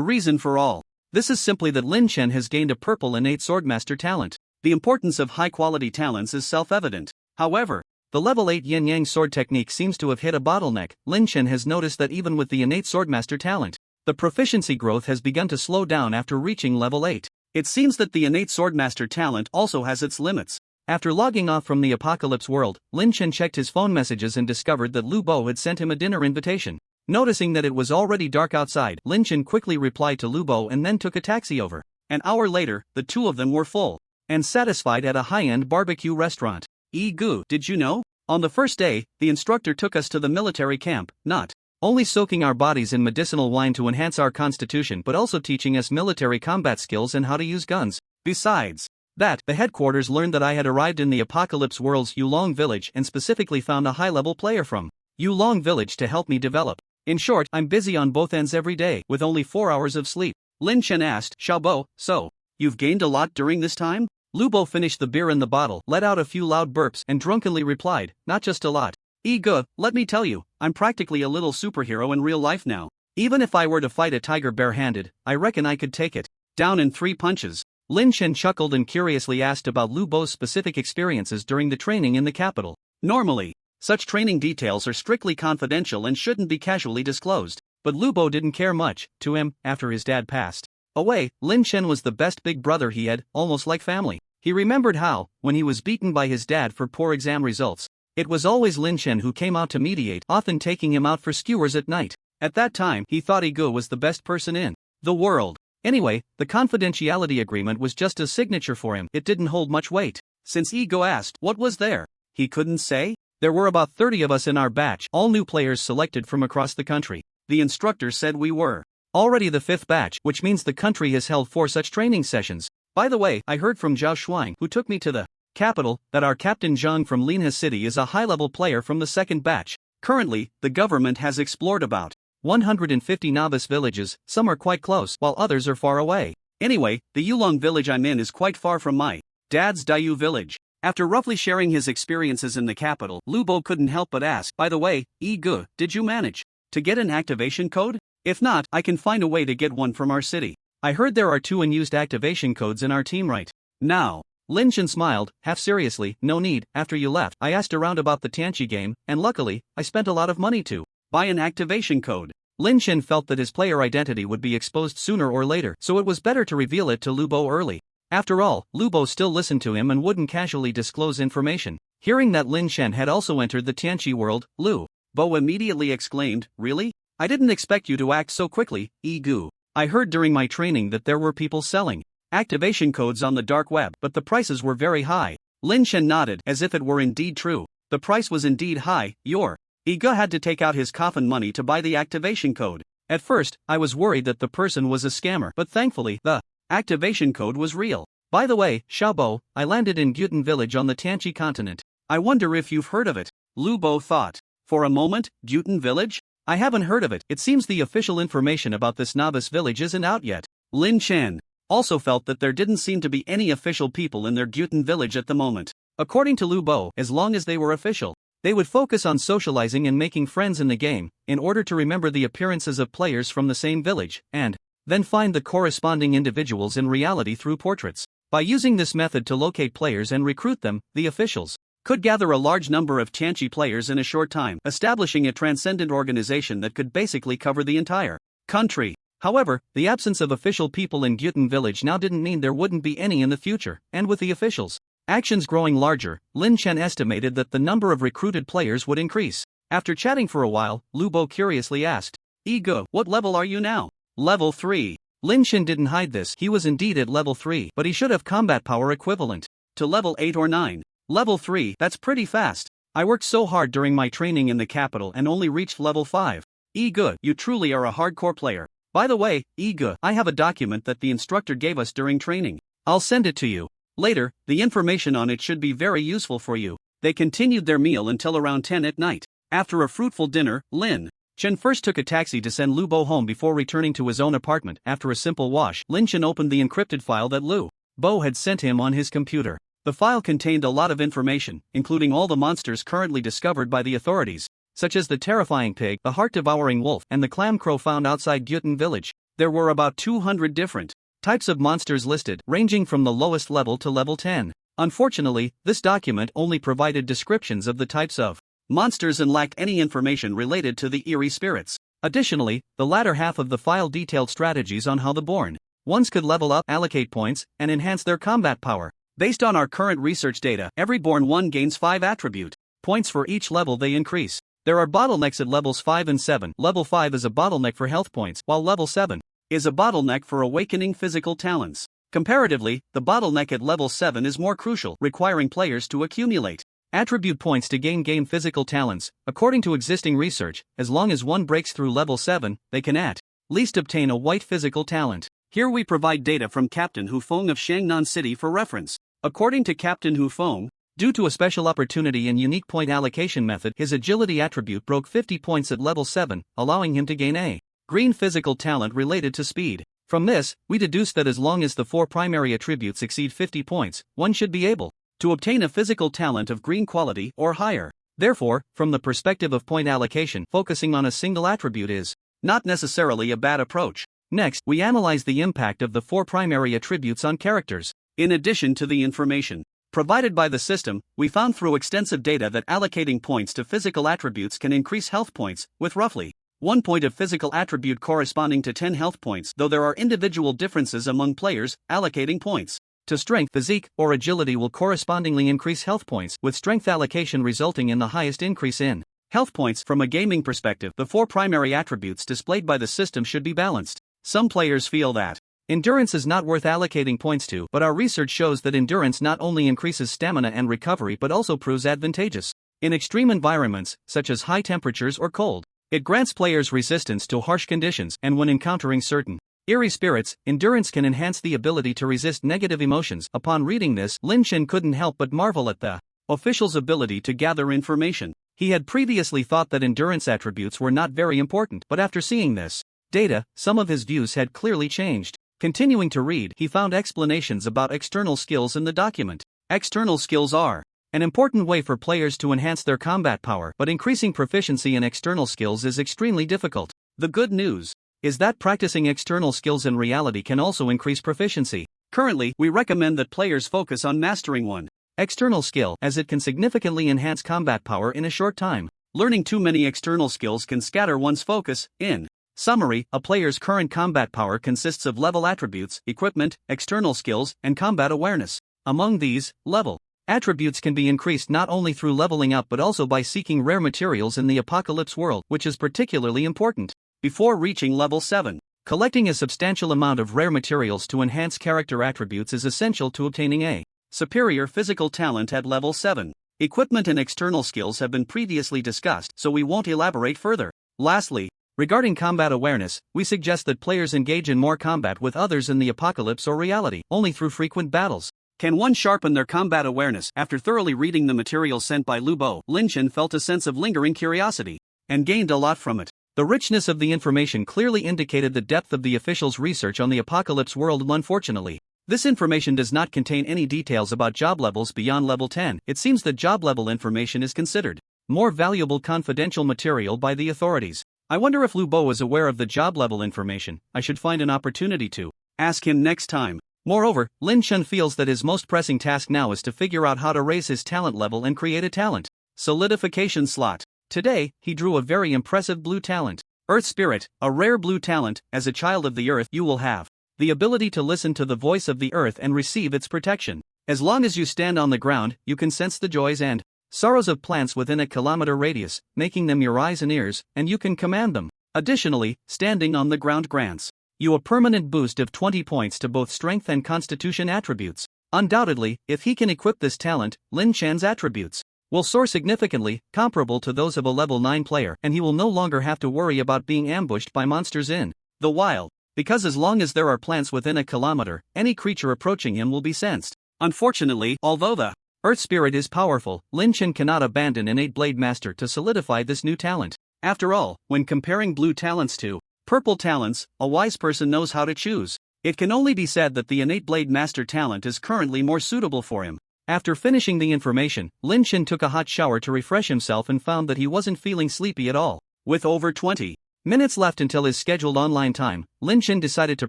reason for all this is simply that Lin Chen has gained a purple innate swordmaster talent. The importance of high-quality talents is self-evident. However, the level 8 Yin-Yang sword technique seems to have hit a bottleneck. Lin Chen has noticed that even with the innate swordmaster talent, the proficiency growth has begun to slow down after reaching level 8. It seems that the innate swordmaster talent also has its limits. After logging off from the apocalypse world, Lin Chen checked his phone messages and discovered that Lu Bo had sent him a dinner invitation. Noticing that it was already dark outside, Lin Chen quickly replied to Lu Bo and then took a taxi over. An hour later, the two of them were full and satisfied at a high-end barbecue restaurant. Gu, did you know? On the first day, the instructor took us to the military camp, not only soaking our bodies in medicinal wine to enhance our constitution but also teaching us military combat skills and how to use guns. Besides that, the headquarters learned that I had arrived in the apocalypse world's Yulong village and specifically found a high-level player from Yulong village to help me develop. In short, I'm busy on both ends every day, with only 4 hours of sleep. Lin Chen asked Xiaobo, so, you've gained a lot during this time? Lu Bo finished the beer in the bottle, let out a few loud burps, and drunkenly replied, not just a lot. Gu, let me tell you, I'm practically a little superhero in real life now. Even if I were to fight a tiger bare-handed, I reckon I could take it down in 3 punches. Lin Chen chuckled and curiously asked about Lu Bo's specific experiences during the training in the capital. Normally, such training details are strictly confidential and shouldn't be casually disclosed, but Lu Bo didn't care much. To him, after his dad passed away, Lin Chen was the best big brother he had, almost like family. He remembered how, when he was beaten by his dad for poor exam results, it was always Lin Chen who came out to mediate, often taking him out for skewers at night. At that time, he thought Gu was the best person in the world. Anyway, the confidentiality agreement was just a signature for him. It didn't hold much weight. Since Gu asked what was there, he couldn't say. There were about 30 of us in our batch, all new players selected from across the country. The instructor said we were already the 5th batch, which means the country has held 4 such training sessions. By the way, I heard from Zhao Shuang, who took me to the capital, that our Captain Zhang from Linha City is a high-level player from the 2nd batch. Currently, the government has explored about 150 novice villages. Some are quite close, while others are far away. Anyway, the Yulong village I'm in is quite far from my dad's Dayu village. After roughly sharing his experiences in the capital, Lu Bo couldn't help but ask, by the way, Gu, did you manage to get an activation code? If not, I can find a way to get one from our city. I heard there are 2 unused activation codes in our team right now. Lin Chen smiled, half seriously, no need. After you left, I asked around about the Tianqi game, and luckily, I spent a lot of money to buy an activation code. Lin Chen felt that his player identity would be exposed sooner or later, so it was better to reveal it to Lu Bo early. After all, Lu Bo still listened to him and wouldn't casually disclose information. Hearing that Lin Chen had also entered the Tianqi world, Lu Bo immediately exclaimed, really? I didn't expect you to act so quickly, Gu. I heard during my training that there were people selling activation codes on the dark web, but the prices were very high. Lin Chen nodded, as if it were indeed true. The price was indeed high. Gu had to take out his coffin money to buy the activation code. At first, I was worried that the person was a scammer, but thankfully, the activation code was real. By the way, Xiaobo, I landed in Gyutan village on the Tianqi continent. I wonder if you've heard of it. Lu Bo thought. For a moment, Gyutan village? I haven't heard of it. It seems the official information about this novice village isn't out yet. Lin Chen also felt that there didn't seem to be any official people in their Gyutan village at the moment. According to Lu Bo, as long as they were official, they would focus on socializing and making friends in the game, in order to remember the appearances of players from the same village, and then find the corresponding individuals in reality through portraits. By using this method to locate players and recruit them, the officials could gather a large number of Tianqi players in a short time, establishing a transcendent organization that could basically cover the entire country. However, the absence of official people in Gyutan village now didn't mean there wouldn't be any in the future, and with the officials' actions growing larger, Lin Chen estimated that the number of recruited players would increase. After chatting for a while, Lu Bo curiously asked, "Ego, what level are you now?" "Level 3. Lin Chen didn't hide this, he was indeed at level 3, but he should have combat power equivalent to level 8 or 9. Level 3, that's pretty fast. I worked so hard during my training in the capital and only reached level 5. Ego, you truly are a hardcore player. By the way, Ego, I have a document that the instructor gave us during training. I'll send it to you later, the information on it should be very useful for you." They continued their meal until around 10 at night. After a fruitful dinner, Lin Chen first took a taxi to send Lu Bo home before returning to his own apartment. After a simple wash, Lin Chen opened the encrypted file that Lu Bo had sent him on his computer. The file contained a lot of information, including all the monsters currently discovered by the authorities, such as the terrifying pig, the heart-devouring wolf, and the clam crow found outside Gyutan village. There were about 200 different types of monsters listed, ranging from the lowest level to level 10. Unfortunately, this document only provided descriptions of the types of monsters and lacked any information related to the eerie spirits. Additionally, the latter half of the file detailed strategies on how the born ones could level up, allocate points, and enhance their combat power. Based on our current research data, every born one gains 5 attribute points for each level they increase. There are bottlenecks at levels 5 and 7. Level 5 is a bottleneck for health points, while level 7 is a bottleneck for awakening physical talents. Comparatively, the bottleneck at level 7 is more crucial, requiring players to accumulate attribute points to gain physical talents. According to existing research, as long as one breaks through level 7, they can at least obtain a white physical talent. Here we provide data from Captain Hu Feng of Shangnan City for reference. According to Captain Hu Feng, due to a special opportunity and unique point allocation method, his agility attribute broke 50 points at level 7, allowing him to gain a green physical talent related to speed. From this, we deduce that as long as the 4 primary attributes exceed 50 points, one should be able to obtain a physical talent of green quality or higher. Therefore, from the perspective of point allocation, focusing on a single attribute is not necessarily a bad approach. Next, we analyze the impact of the 4 primary attributes on characters. In addition to the information provided by the system, we found through extensive data that allocating points to physical attributes can increase health points, with roughly 1 point of physical attribute corresponding to 10 health points, though there are individual differences among players. Allocating points to strength, physique, or agility will correspondingly increase health points, with strength allocation resulting in the highest increase in health points. From a gaming perspective, the 4 primary attributes displayed by the system should be balanced. Some players feel that endurance is not worth allocating points to, but our research shows that endurance not only increases stamina and recovery but also proves advantageous in extreme environments, such as high temperatures or cold. It grants players resistance to harsh conditions, and when encountering certain eerie spirits, endurance can enhance the ability to resist negative emotions. Upon reading this, Lin Chen couldn't help but marvel at the official's ability to gather information. He had previously thought that endurance attributes were not very important, but after seeing this data, some of his views had clearly changed. Continuing to read, he found explanations about external skills in the document. External skills are an important way for players to enhance their combat power, but increasing proficiency in external skills is extremely difficult. The good news is that practicing external skills in reality can also increase proficiency. Currently, we recommend that players focus on mastering one external skill, as it can significantly enhance combat power in a short time. Learning too many external skills can scatter one's focus. In summary, a player's current combat power consists of level attributes, equipment, external skills, and combat awareness. Among these, level attributes can be increased not only through leveling up but also by seeking rare materials in the apocalypse world, which is particularly important. Before reaching level 7, collecting a substantial amount of rare materials to enhance character attributes is essential to obtaining a superior physical talent at level 7. Equipment and external skills have been previously discussed, so we won't elaborate further. Lastly, regarding combat awareness, we suggest that players engage in more combat with others in the apocalypse or reality, only through frequent battles can one sharpen their combat awareness. After thoroughly reading the materials sent by Lu Bo, Lin Chen felt a sense of lingering curiosity and gained a lot from it. The richness of the information clearly indicated the depth of the official's research on the apocalypse world. Unfortunately, this information does not contain any details about job levels beyond level 10. It seems that job level information is considered more valuable confidential material by the authorities. I wonder if Lu Bo is aware of the job level information. I should find an opportunity to ask him next time. Moreover, Lin Chen feels that his most pressing task now is to figure out how to raise his talent level and create a talent solidification slot. Today, he drew a very impressive blue talent. Earth Spirit, a rare blue talent. As a child of the earth, you will have the ability to listen to the voice of the earth and receive its protection. As long as you stand on the ground, you can sense the joys and sorrows of plants within a kilometer radius, making them your eyes and ears, and you can command them. Additionally, standing on the ground grants you a permanent boost of 20 points to both strength and constitution attributes. Undoubtedly, if he can equip this talent, Lin Chen's attributes will soar significantly, comparable to those of a level 9 player, and he will no longer have to worry about being ambushed by monsters in the wild, because as long as there are plants within a kilometer, any creature approaching him will be sensed. Unfortunately, although the Earth Spirit is powerful, Lin Chen cannot abandon Innate Blade Master to solidify this new talent. After all, when comparing blue talents to purple talents, a wise person knows how to choose. It can only be said that the Innate Blade Master talent is currently more suitable for him. After finishing the information, Lin Chen took a hot shower to refresh himself and found that he wasn't feeling sleepy at all. With over 20 minutes left until his scheduled online time, Lin Chen decided to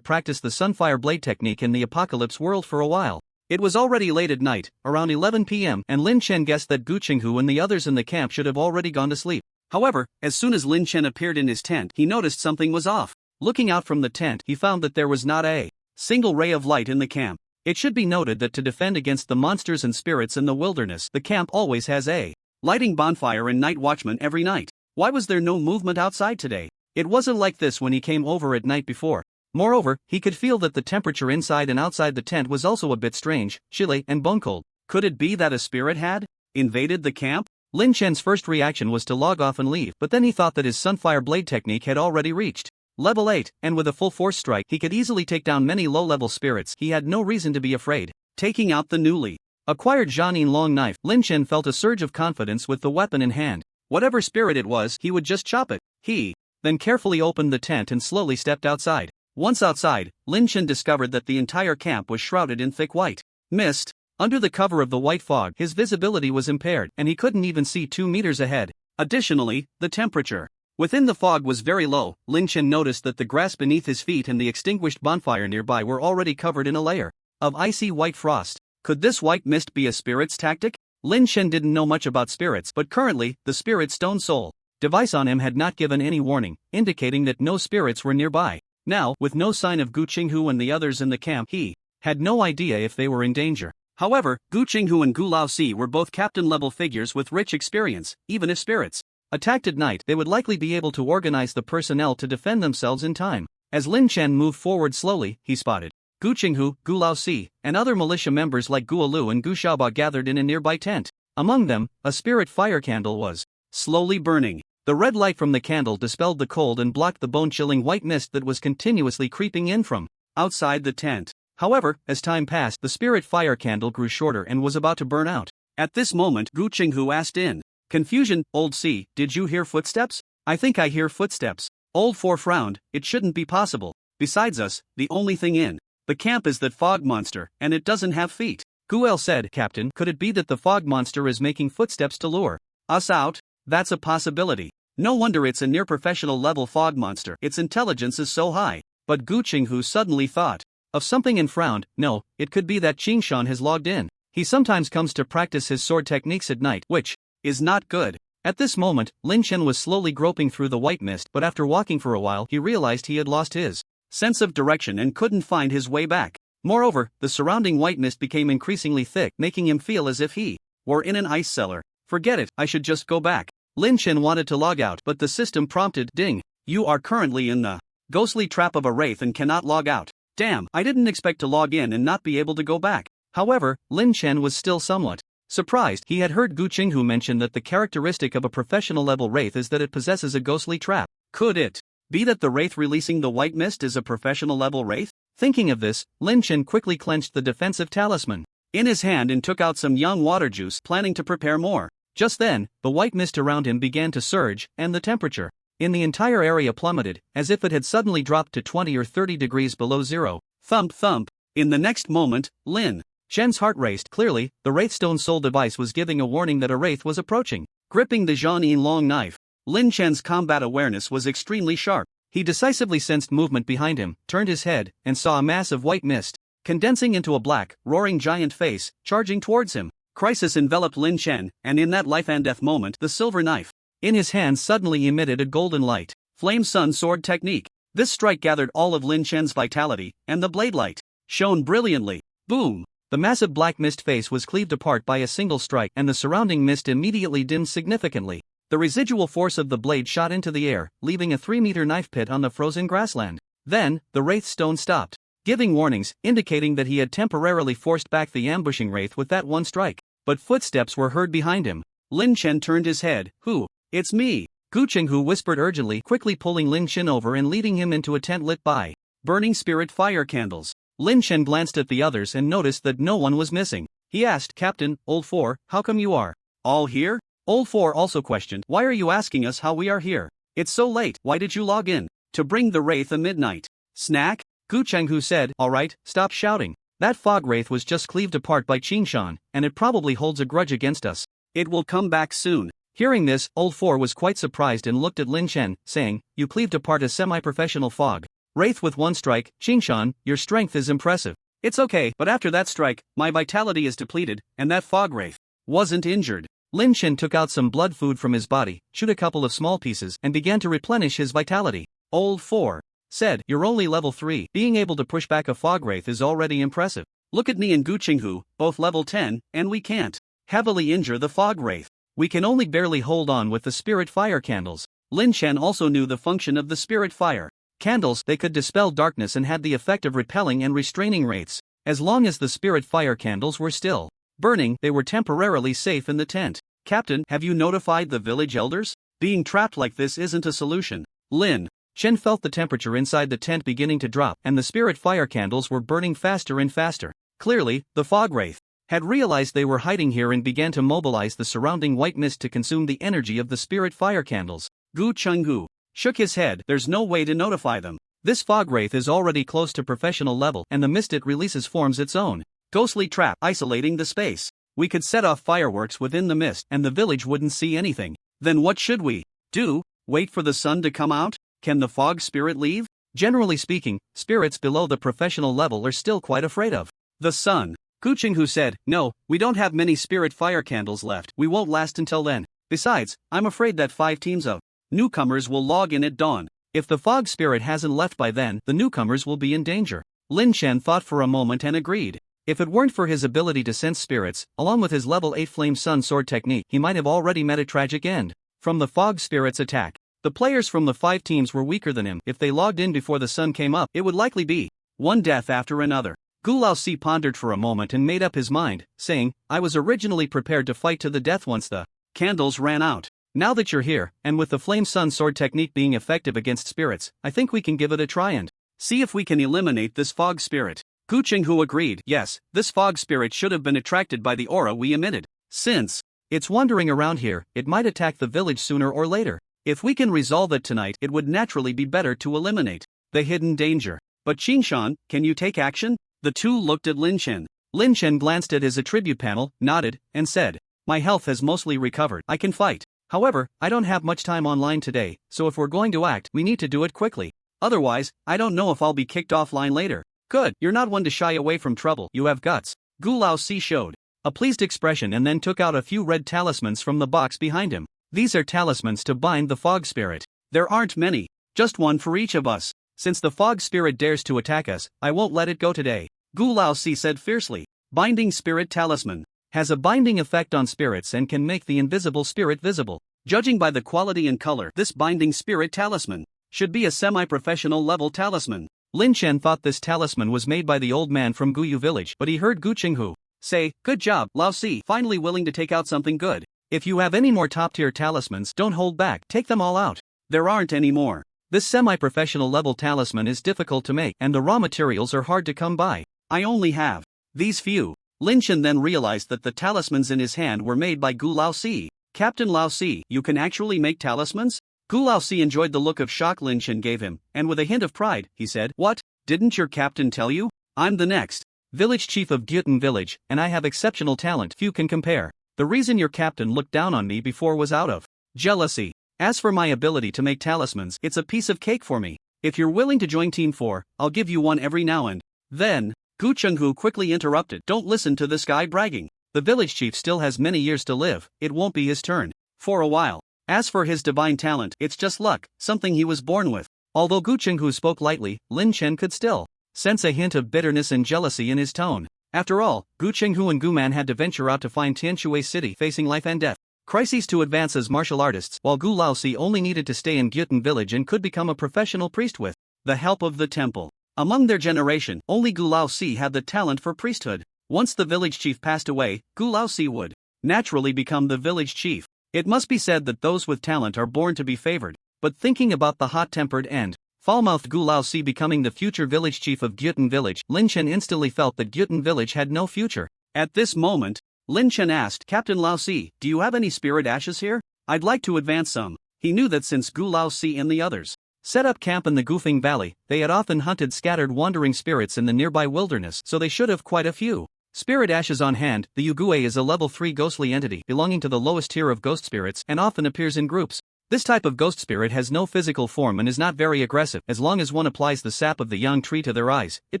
practice the Sunfire Blade technique in the Apocalypse world for a while. It was already late at night, around 11 p.m., and Lin Chen guessed that Gu Qinghu and the others in the camp should have already gone to sleep. However, as soon as Lin Chen appeared in his tent, he noticed something was off. Looking out from the tent, he found that there was not a single ray of light in the camp. It should be noted that to defend against the monsters and spirits in the wilderness, the camp always has a lighting bonfire and night watchman every night. Why was there no movement outside today? It wasn't like this when he came over at night before. Moreover, he could feel that the temperature inside and outside the tent was also a bit strange, chilly and bone cold. Could it be that a spirit had invaded the camp? Lin Chen's first reaction was to log off and leave, but then he thought that his Sunfire Blade technique had already reached level 8, and with a full force strike he could easily take down many low-level spirits. He had no reason to be afraid. Taking out the newly acquired Jianin long knife, Lin Chen felt a surge of confidence with the weapon in hand. Whatever spirit it was, he would just chop it. He then carefully opened the tent and slowly stepped outside. Once outside, Lin Chen discovered that the entire camp was shrouded in thick white mist. Under the cover of the white fog, his visibility was impaired, and he couldn't even see 2 meters ahead. Additionally, the temperature within the fog was very low. Lin Chen noticed that the grass beneath his feet and the extinguished bonfire nearby were already covered in a layer of icy white frost. Could this white mist be a spirit's tactic? Lin Chen didn't know much about spirits, but currently, the spirit stone soul device on him had not given any warning, indicating that no spirits were nearby. Now, with no sign of Gu Qinghu and the others in the camp, he had no idea if they were in danger. However, Gu Qinghu and Gu Laosi were both captain-level figures with rich experience. Even if spirits attacked at night, they would likely be able to organize the personnel to defend themselves in time. As Lin Chen moved forward slowly, he spotted Gu Qinghu, Gu Laosi, and other militia members like Gu Alu and Gu Xiaoba gathered in a nearby tent. Among them, a spirit fire candle was slowly burning. The red light from the candle dispelled the cold and blocked the bone-chilling white mist that was continuously creeping in from outside the tent. However, as time passed, the spirit fire candle grew shorter and was about to burn out. At this moment, Gu Qinghu asked in confusion, "Old C, did you hear footsteps?" "I think I hear footsteps." Old Four frowned. "It shouldn't be possible. Besides us, the only thing in the camp is that fog monster, and it doesn't have feet." Gu El said, "Captain, could it be that the fog monster is making footsteps to lure us out?" "That's a possibility. No wonder it's a near-professional level fog monster. Its intelligence is so high." But Gu Qinghu suddenly thought of something and frowned. "No, it could be that Qingshan has logged in. He sometimes comes to practice his sword techniques at night, which is not good." At this moment, Lin Chen was slowly groping through the white mist, but after walking for a while, he realized he had lost his sense of direction and couldn't find his way back. Moreover, the surrounding white mist became increasingly thick, making him feel as if he were in an ice cellar. "Forget it, I should just go back." Lin Chen wanted to log out, but the system prompted, "Ding. You are currently in the ghostly trap of a wraith and cannot log out." Damn, I didn't expect to log in and not be able to go back. However, Lin Chen was still somewhat surprised. He had heard Gu Qinghu mention that the characteristic of a professional-level wraith is that it possesses a ghostly trap. Could it be that the wraith releasing the white mist is a professional-level wraith? Thinking of this, Lin Chen quickly clenched the defensive talisman in his hand and took out some young water juice, planning to prepare more. Just then, the white mist around him began to surge, and the temperature in the entire area plummeted, as if it had suddenly dropped to 20 or 30 degrees below zero. Thump thump. In the next moment, Lin Shen's heart raced. Clearly, the Wraithstone Soul device was giving a warning that a wraith was approaching. Gripping the Jianin long knife, Lin Chen's combat awareness was extremely sharp. He decisively sensed movement behind him, turned his head, and saw a mass of white mist condensing into a black, roaring giant face, charging towards him. Crisis enveloped Lin Chen, and in that life and death moment, the silver knife in his hand suddenly emitted a golden light. Flame Sun Sword Technique. This strike gathered all of Lin Chen's vitality, and the blade light shone brilliantly. Boom! The massive black mist face was cleaved apart by a single strike, and the surrounding mist immediately dimmed significantly. The residual force of the blade shot into the air, leaving a 3-meter knife pit on the frozen grassland. Then, the Wraith Stone stopped, giving warnings, indicating that he had temporarily forced back the ambushing Wraith with that one strike. But footsteps were heard behind him. Lin Chen turned his head. Who? It's me. Gu Chenghu whispered urgently, quickly pulling Lin Chen over and leading him into a tent lit by burning spirit fire candles. Lin Chen glanced at the others and noticed that no one was missing. He asked, Captain, Old Four, how come you are all here? Old Four also questioned, why are you asking us how we are here? It's so late, why did you log in? To bring the Wraith a midnight snack? Gu Chenghu said, alright, stop shouting. That fog Wraith was just cleaved apart by Qingshan, and it probably holds a grudge against us. It will come back soon. Hearing this, Old Four was quite surprised and looked at Lin Chen, saying, you cleaved apart a semi-professional fog Wraith with one strike. Qingshan, your strength is impressive. It's okay, but after that strike, my vitality is depleted, and that fog Wraith wasn't injured. Lin Chen took out some blood food from his body, chewed a couple of small pieces, and began to replenish his vitality. Old Four said, you're only level 3. Being able to push back a fog Wraith is already impressive. Look at me and Gu Chenghu, both level 10, and we can't heavily injure the fog Wraith. We can only barely hold on with the spirit fire candles. Lin Chen also knew the function of the spirit fire candles. They could dispel darkness and had the effect of repelling and restraining wraiths. As long as the spirit fire candles were still burning, they were temporarily safe in the tent. Captain, have you notified the village elders? Being trapped like this isn't a solution. Lin Chen felt the temperature inside the tent beginning to drop, and the spirit fire candles were burning faster and faster. Clearly, the fog Wraith had realized they were hiding here and began to mobilize the surrounding white mist to consume the energy of the spirit fire candles. Gu Chenghu shook his head. There's no way to notify them. This fog Wraith is already close to professional level, and the mist it releases forms its own ghostly trap, isolating the space. We could set off fireworks within the mist, and the village wouldn't see anything. Then what should we do? Wait for the sun to come out? Can the fog spirit leave? Generally speaking, spirits below the professional level are still quite afraid of the sun. Gu Chenghu said, no, we don't have many spirit fire candles left. We won't last until then. Besides, I'm afraid that 5 teams of newcomers will log in at dawn. If the fog spirit hasn't left by then, the newcomers will be in danger. Lin Chen thought for a moment and agreed. If it weren't for his ability to sense spirits, along with his level 8 Flame Sun Sword technique, he might have already met a tragic end. From the fog spirit's attack, the players from the 5 teams were weaker than him. If they logged in before the sun came up, it would likely be one death after another. Gu Laosi pondered for a moment and made up his mind, saying, I was originally prepared to fight to the death once the candles ran out. Now that you're here, and with the Flame Sun Sword technique being effective against spirits, I think we can give it a try and see if we can eliminate this fog spirit. Gu Chenghu agreed. Yes, this fog spirit should have been attracted by the aura we emitted. Since it's wandering around here, it might attack the village sooner or later. If we can resolve it tonight, it would naturally be better to eliminate the hidden danger. But Qingshan, can you take action? The two looked at Lin Chen. Lin Chen glanced at his attribute panel, nodded, and said, my health has mostly recovered. I can fight. However, I don't have much time online today, so if we're going to act, we need to do it quickly. Otherwise, I don't know if I'll be kicked offline later. Good, you're not one to shy away from trouble. You have guts. Gu Laosi showed a pleased expression and then took out a few red talismans from the box behind him. These are talismans to bind the fog spirit. There aren't many, just one for each of us. Since the fog spirit dares to attack us, I won't let it go today. Gu Laosi said fiercely. Binding Spirit Talisman has a binding effect on spirits and can make the invisible spirit visible. Judging by the quality and color, this Binding Spirit Talisman should be a semi-professional level talisman. Lin Chen thought this talisman was made by the old man from Guyu village, but he heard Gu Chenghu say, good job, Laosi, finally willing to take out something good. If you have any more top-tier talismans, don't hold back, take them all out. There aren't any more. This semi-professional level talisman is difficult to make, and the raw materials are hard to come by. I only have these few. Lin Chen then realized that the talismans in his hand were made by Gu Laosi. Captain Laosi, you can actually make talismans? Gu Laosi enjoyed the look of shock Lin Chen gave him, and with a hint of pride, he said, what? Didn't your captain tell you? I'm the next village chief of Gyutan village, and I have exceptional talent few can compare. The reason your captain looked down on me before was out of jealousy. As for my ability to make talismans, it's a piece of cake for me. If you're willing to join Team 4, I'll give you one every now and then. Gu Chenghu quickly interrupted. Don't listen to this guy bragging. The village chief still has many years to live, it won't be his turn. For a while. As for his divine talent, it's just luck, something he was born with. Although Gu Chenghu spoke lightly, Lin Chen could still sense a hint of bitterness and jealousy in his tone. After all, Gu Chenghu and Gu Man had to venture out to find Tianshui City facing life and death. Crises to advance as martial artists, while Gu Laosi only needed to stay in Gyutan village and could become a professional priest with the help of the temple. Among their generation, only Gu Laosi had the talent for priesthood. Once the village chief passed away, Gu Laosi would naturally become the village chief. It must be said that those with talent are born to be favored. But thinking about the hot-tempered and foul-mouthed Gu Laosi becoming the future village chief of Gyutan village, Lin Chen instantly felt that Gyutan village had no future. At this moment, Lin Chen asked, Captain Laosi, do you have any spirit ashes here? I'd like to advance some. He knew that since Gu Laosi and the others set up camp in the Gufeng Valley, they had often hunted scattered wandering spirits in the nearby wilderness, so they should have quite a few spirit ashes on hand. The Yugui is a level 3 ghostly entity belonging to the lowest tier of ghost spirits and often appears in groups. This type of ghost spirit has no physical form and is not very aggressive. As long as one applies the sap of the yang tree to their eyes, it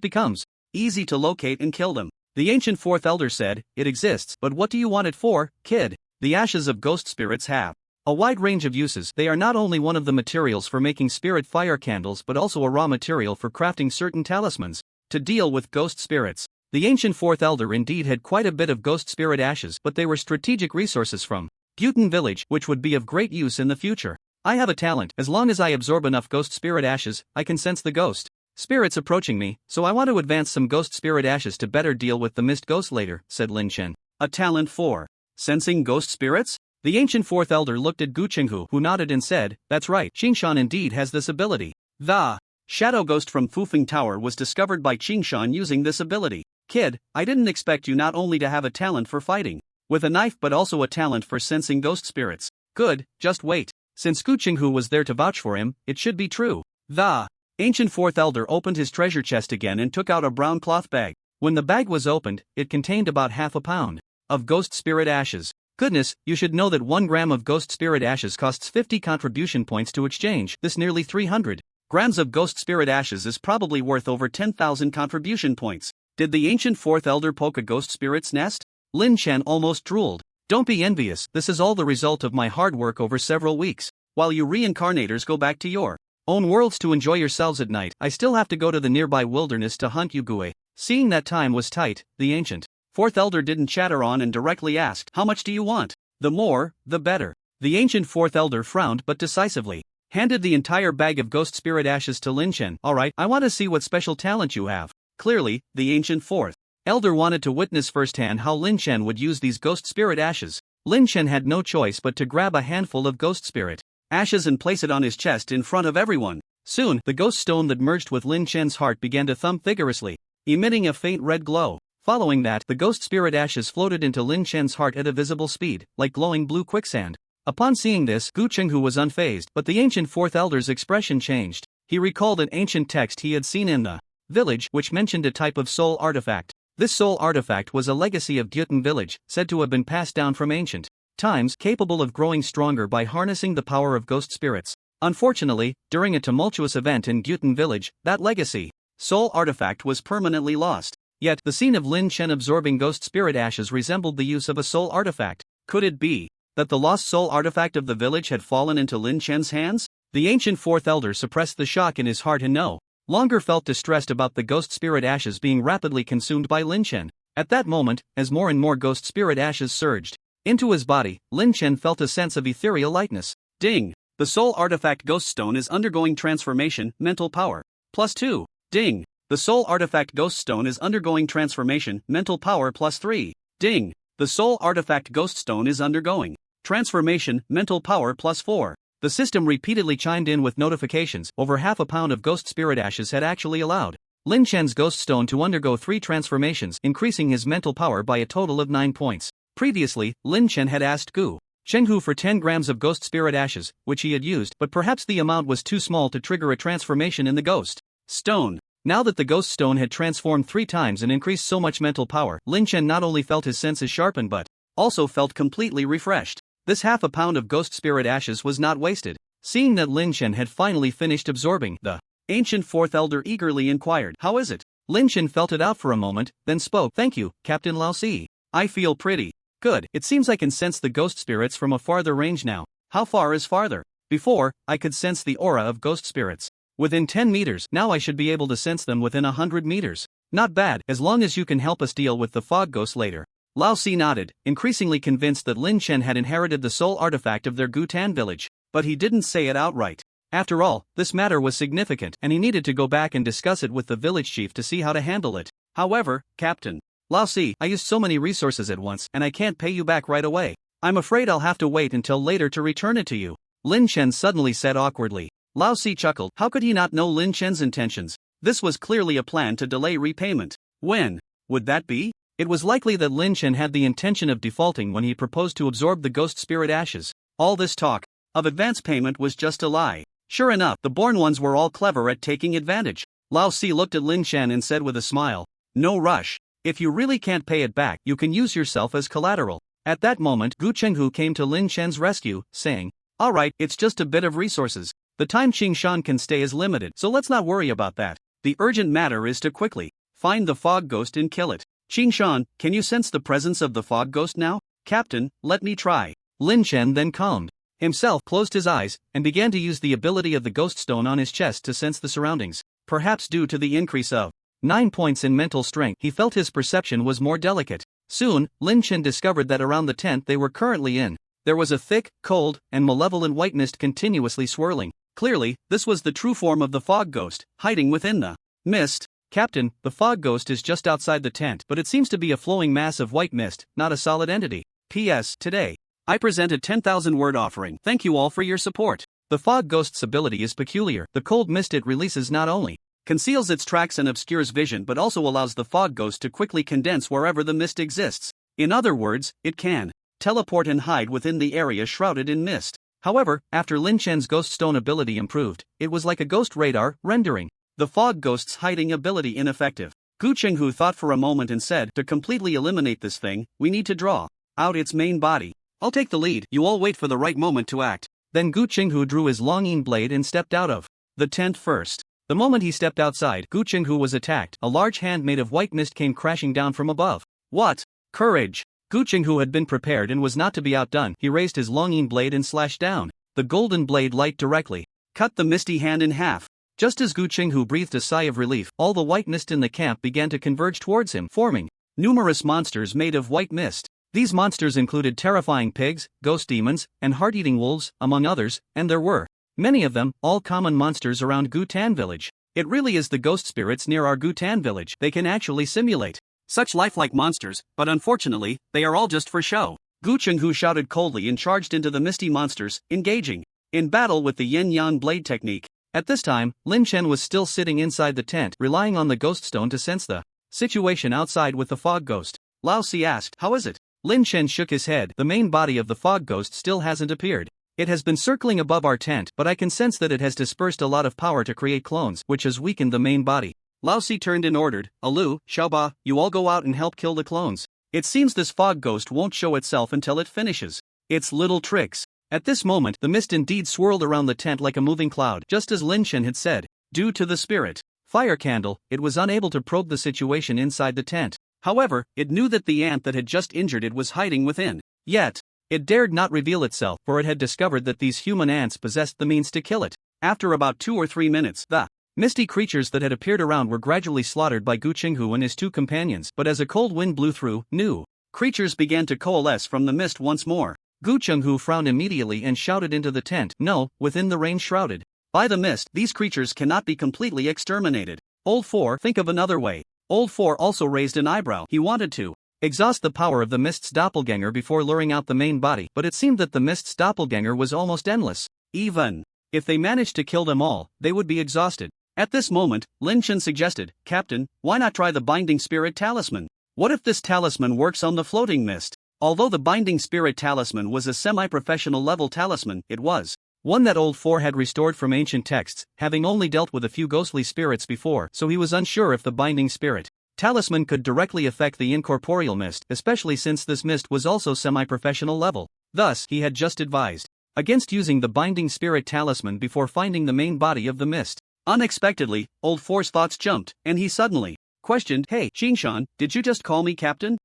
becomes easy to locate and kill them. The ancient fourth elder said, it exists, but what do you want it for, kid? The ashes of ghost spirits have a wide range of uses. They are not only one of the materials for making spirit fire candles but also a raw material for crafting certain talismans to deal with ghost spirits. The ancient fourth elder indeed had quite a bit of ghost spirit ashes, but they were strategic resources from Gyutan village, which would be of great use in the future. I have a talent. As long as I absorb enough ghost spirit ashes, I can sense the ghost spirits approaching me, so I want to advance some ghost spirit ashes to better deal with the mist ghost later, said Lin Chen. A talent for sensing ghost spirits? The ancient fourth elder looked at Gu Chenghu, who nodded and said, that's right, Qingshan indeed has this ability. The shadow ghost from Fufeng Tower was discovered by Qingshan using this ability. Kid, I didn't expect you not only to have a talent for fighting with a knife but also a talent for sensing ghost spirits. Good, just wait. Since Gu Chenghu was there to vouch for him, it should be true. The ancient fourth elder opened his treasure chest again and took out a brown cloth bag. When the bag was opened, it contained about half a pound of ghost spirit ashes. Goodness, you should know that 1 gram of ghost spirit ashes costs 50 contribution points to exchange. This nearly 300 grams of ghost spirit ashes is probably worth over 10,000 contribution points. Did the ancient fourth elder poke a ghost spirit's nest? Lin Chen almost drooled. Don't be envious, this is all the result of my hard work over several weeks. While you reincarnators go back to your own worlds to enjoy yourselves at night, I still have to go to the nearby wilderness to hunt Yugui. Seeing that time was tight, the ancient fourth elder didn't chatter on and directly asked, how much do you want? The more, the better. The ancient fourth elder frowned but decisively handed the entire bag of ghost spirit ashes to Lin Chen. Alright, I want to see what special talent you have. Clearly, the ancient fourth elder wanted to witness firsthand how Lin Chen would use these ghost spirit ashes. Lin Chen had no choice but to grab a handful of ghost spirit ashes and place it on his chest in front of everyone. Soon, the ghost stone that merged with Lin Chen's heart began to thump vigorously, emitting a faint red glow. Following that, the ghost spirit ashes floated into Lin Chen's heart at a visible speed, like glowing blue quicksand. Upon seeing this, Gu Chenghu was unfazed, but the ancient fourth elder's expression changed. He recalled an ancient text he had seen in the village, which mentioned a type of soul artifact. This soul artifact was a legacy of Gyutan village, said to have been passed down from ancient times, capable of growing stronger by harnessing the power of ghost spirits. Unfortunately, during a tumultuous event in Gyutan village, that legacy soul artifact was permanently lost. Yet, the scene of Lin Chen absorbing ghost spirit ashes resembled the use of a soul artifact. Could it be that the lost soul artifact of the village had fallen into Lin Chen's hands? The ancient fourth elder suppressed the shock in his heart and no longer felt distressed about the ghost spirit ashes being rapidly consumed by Lin Chen. At that moment, as more and more ghost spirit ashes surged into his body, Lin Chen felt a sense of ethereal lightness. Ding! The soul artifact ghost stone is undergoing transformation, mental power. +2. Ding! The soul artifact ghost stone is undergoing transformation, mental power +3. Ding! The soul artifact ghost stone is undergoing transformation, mental power +4. The system repeatedly chimed in with notifications. Over half a pound of ghost spirit ashes had actually allowed Lin Chen's ghost stone to undergo 3 transformations, increasing his mental power by a total of 9 points. Previously, Lin Chen had asked Gu Chenghu for 10 grams of ghost spirit ashes, which he had used, but perhaps the amount was too small to trigger a transformation in the ghost stone. Now that the ghost stone had transformed 3 times and increased so much mental power, Lin Chen not only felt his senses sharpened but also felt completely refreshed. This half a pound of ghost spirit ashes was not wasted. Seeing that Lin Chen had finally finished absorbing, the ancient fourth elder eagerly inquired, how is it? Lin Chen felt it out for a moment, then spoke. Thank you, Captain Lao Si. I feel pretty good. It seems I can sense the ghost spirits from a farther range now. How far is farther? Before, I could sense the aura of ghost spirits within 10 meters. Now I should be able to sense them within 100 meters. Not bad, as long as you can help us deal with the fog ghost later. Lao Si nodded, increasingly convinced that Lin Chen had inherited the soul artifact of their Gutan village. But he didn't say it outright. After all, this matter was significant, and he needed to go back and discuss it with the village chief to see how to handle it. However, Captain Lao Si, I used so many resources at once, and I can't pay you back right away. I'm afraid I'll have to wait until later to return it to you. Lin Chen suddenly said awkwardly. Lao Si chuckled. How could he not know Lin Chen's intentions? This was clearly a plan to delay repayment. When would that be? It was likely that Lin Chen had the intention of defaulting when he proposed to absorb the ghost spirit ashes. All this talk of advance payment was just a lie. Sure enough, the born ones were all clever at taking advantage. Lao Si looked at Lin Chen and said with a smile, "No rush. If you really can't pay it back, you can use yourself as collateral." At that moment, Gu Chenghu came to Lin Chen's rescue, saying, "Alright, it's just a bit of resources. The time Qing Shan can stay is limited, so let's not worry about that. The urgent matter is to quickly find the fog ghost and kill it. Qing Shan, can you sense the presence of the fog ghost now?" "Captain, let me try." Lin Chen then calmed himself, closed his eyes, and began to use the ability of the ghost stone on his chest to sense the surroundings. Perhaps due to the increase of 9 points in mental strength, he felt his perception was more delicate. Soon, Lin Chen discovered that around the tent they were currently in, there was a thick, cold, and malevolent white mist continuously swirling. Clearly, this was the true form of the fog ghost, hiding within the mist. "Captain, the fog ghost is just outside the tent, but it seems to be a flowing mass of white mist, not a solid entity. P.S. Today, I present a 10,000-word offering. Thank you all for your support. The fog ghost's ability is peculiar. The cold mist it releases not only conceals its tracks and obscures vision but also allows the fog ghost to quickly condense wherever the mist exists. In other words, it can teleport and hide within the area shrouded in mist." However, after Lin Chen's ghost stone ability improved, it was like a ghost radar, rendering the fog ghost's hiding ability ineffective. Gu Chenghu thought for a moment and said, "To completely eliminate this thing, we need to draw out its main body. I'll take the lead, you all wait for the right moment to act." Then Gu Chenghu drew his longing blade and stepped out of the tent first. The moment he stepped outside, Gu Chenghu was attacked. A large hand made of white mist came crashing down from above. What courage! Gu Chenghu had been prepared and was not to be outdone. He raised his longing blade and slashed down. The golden blade light directly cut the misty hand in half. Just as Gu Chenghu breathed a sigh of relief, all the white mist in the camp began to converge towards him, forming numerous monsters made of white mist. These monsters included terrifying pigs, ghost demons, and heart-eating wolves, among others, and there were many of them, all common monsters around Gutan village. It really is the ghost spirits near our Gutan village. They can actually simulate such lifelike monsters, but unfortunately, they are all just for show. Gu Chenghu shouted coldly and charged into the misty monsters, engaging in battle with the yin-yang blade technique. At this time, Lin Chen was still sitting inside the tent, relying on the ghost stone to sense the situation outside with the fog ghost. Lao Si asked, "How is it?" Lin Chen shook his head. "The main body of the fog ghost still hasn't appeared. It has been circling above our tent, but I can sense that it has dispersed a lot of power to create clones, which has weakened the main body." Lao Si turned and ordered, "Alu, Xiaoba, you all go out and help kill the clones. It seems this fog ghost won't show itself until it finishes its little tricks." At this moment, the mist indeed swirled around the tent like a moving cloud, just as Lin Chen had said. Due to the spirit fire candle, it was unable to probe the situation inside the tent. However, it knew that the ant that had just injured it was hiding within. Yet, it dared not reveal itself, for it had discovered that these human ants possessed the means to kill it. After about 2 or 3 minutes, the misty creatures that had appeared around were gradually slaughtered by Gu Chenghu and his 2 companions. But as a cold wind blew through, new creatures began to coalesce from the mist once more. Gu Chenghu frowned immediately and shouted into the tent, "No, within the range shrouded by the mist, these creatures cannot be completely exterminated. Old 4, think of another way." Old 4 also raised an eyebrow. He wanted to exhaust the power of the mist's doppelganger before luring out the main body, but it seemed that the mist's doppelganger was almost endless. Even if they managed to kill them all, they would be exhausted. At this moment, Lin Chen suggested, "Captain, why not try the Binding Spirit Talisman? What if this talisman works on the floating mist?" Although the Binding Spirit Talisman was a semi-professional level talisman, it was one that Old 4 had restored from ancient texts, having only dealt with a few ghostly spirits before, so he was unsure if the Binding Spirit Talisman could directly affect the incorporeal mist, especially since this mist was also semi-professional level. Thus, he had just advised against using the Binding Spirit Talisman before finding the main body of the mist. Unexpectedly, Old 4's thoughts jumped, and he suddenly questioned, "Hey, Qingshan, did you just call me captain?"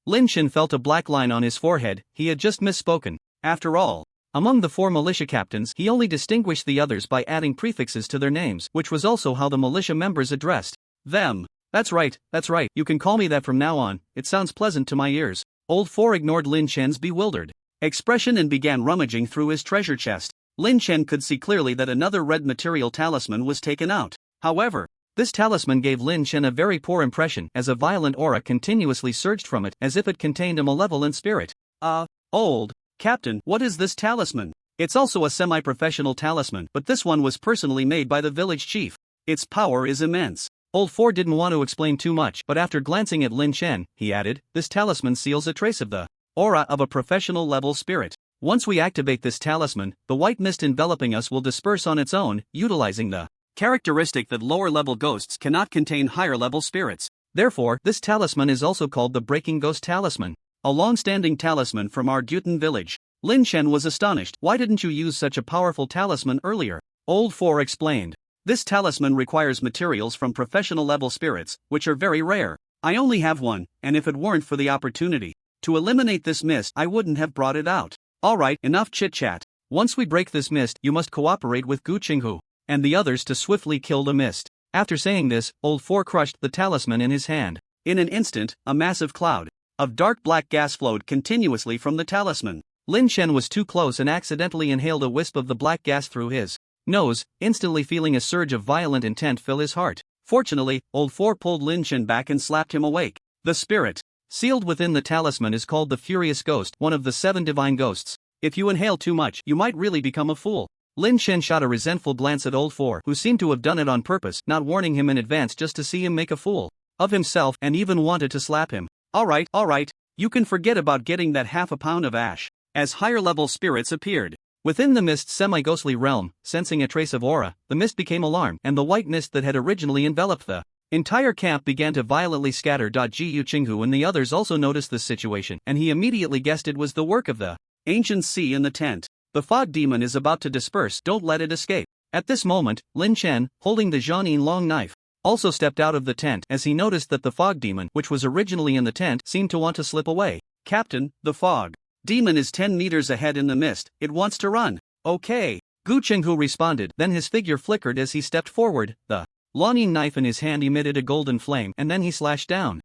Lin Chen felt a black line on his forehead. He had just misspoken. After all, among the 4 militia captains, he only distinguished the others by adding prefixes to their names, which was also how the militia members addressed them. That's right, you can call me that from now on, it sounds pleasant to my ears." Old Four ignored Lin Chen's bewildered expression and began rummaging through his treasure chest. Lin Chen could see clearly that another red material talisman was taken out. However, this talisman gave Lin Chen a very poor impression, as a violent aura continuously surged from it, as if it contained a malevolent spirit. Old Captain, what is this talisman? It's also a semi-professional talisman, but this one was personally made by the village chief. Its power is immense. Old Four didn't want to explain too much, but after glancing at Lin Chen, he added, "This talisman seals a trace of the aura of a professional level spirit. Once we activate this talisman, the white mist enveloping us will disperse on its own, utilizing the characteristic that lower-level ghosts cannot contain higher-level spirits. Therefore, this talisman is also called the Breaking Ghost Talisman, a long-standing talisman from our Gyutan village." Lin Chen was astonished. "Why didn't you use such a powerful talisman earlier?" Old Four explained. "This talisman requires materials from professional-level spirits, which are very rare. I only have one, and if it weren't for the opportunity to eliminate this mist, I wouldn't have brought it out. Alright, enough chit-chat. Once we break this mist, you must cooperate with Gu Qinghu and the others to swiftly kill the mist." After saying this, Old Four crushed the talisman in his hand. In an instant, a massive cloud of dark black gas flowed continuously from the talisman. Lin Chen was too close and accidentally inhaled a wisp of the black gas through his nose, instantly feeling a surge of violent intent fill his heart. Fortunately, Old Four pulled Lin Chen back and slapped him awake. The spirit sealed within the talisman is called the Furious Ghost, one of the 7 divine ghosts. If you inhale too much, you might really become a fool. Lin Chen shot a resentful glance at Old Four, who seemed to have done it on purpose, not warning him in advance just to see him make a fool of himself, and even wanted to slap him. Alright, you can forget about getting that half a pound of ash. As higher-level spirits appeared within the mist's semi-ghostly realm, sensing a trace of aura, the mist became alarmed, and the white mist that had originally enveloped the entire camp began to violently scatter. Gu Qinghu and the others also noticed this situation, and he immediately guessed it was the work of the ancient sea in the tent. The fog demon is about to disperse, don't let it escape. At this moment, Lin Chen, holding the Jianin long knife, also stepped out of the tent as he noticed that the fog demon, which was originally in the tent, seemed to want to slip away. "Captain, the fog demon is 10 meters ahead in the mist, it wants to run." "Okay," Gu Qinghu responded, then his figure flickered as he stepped forward, the Liaoning knife in his hand emitted a golden flame, and then he slashed down.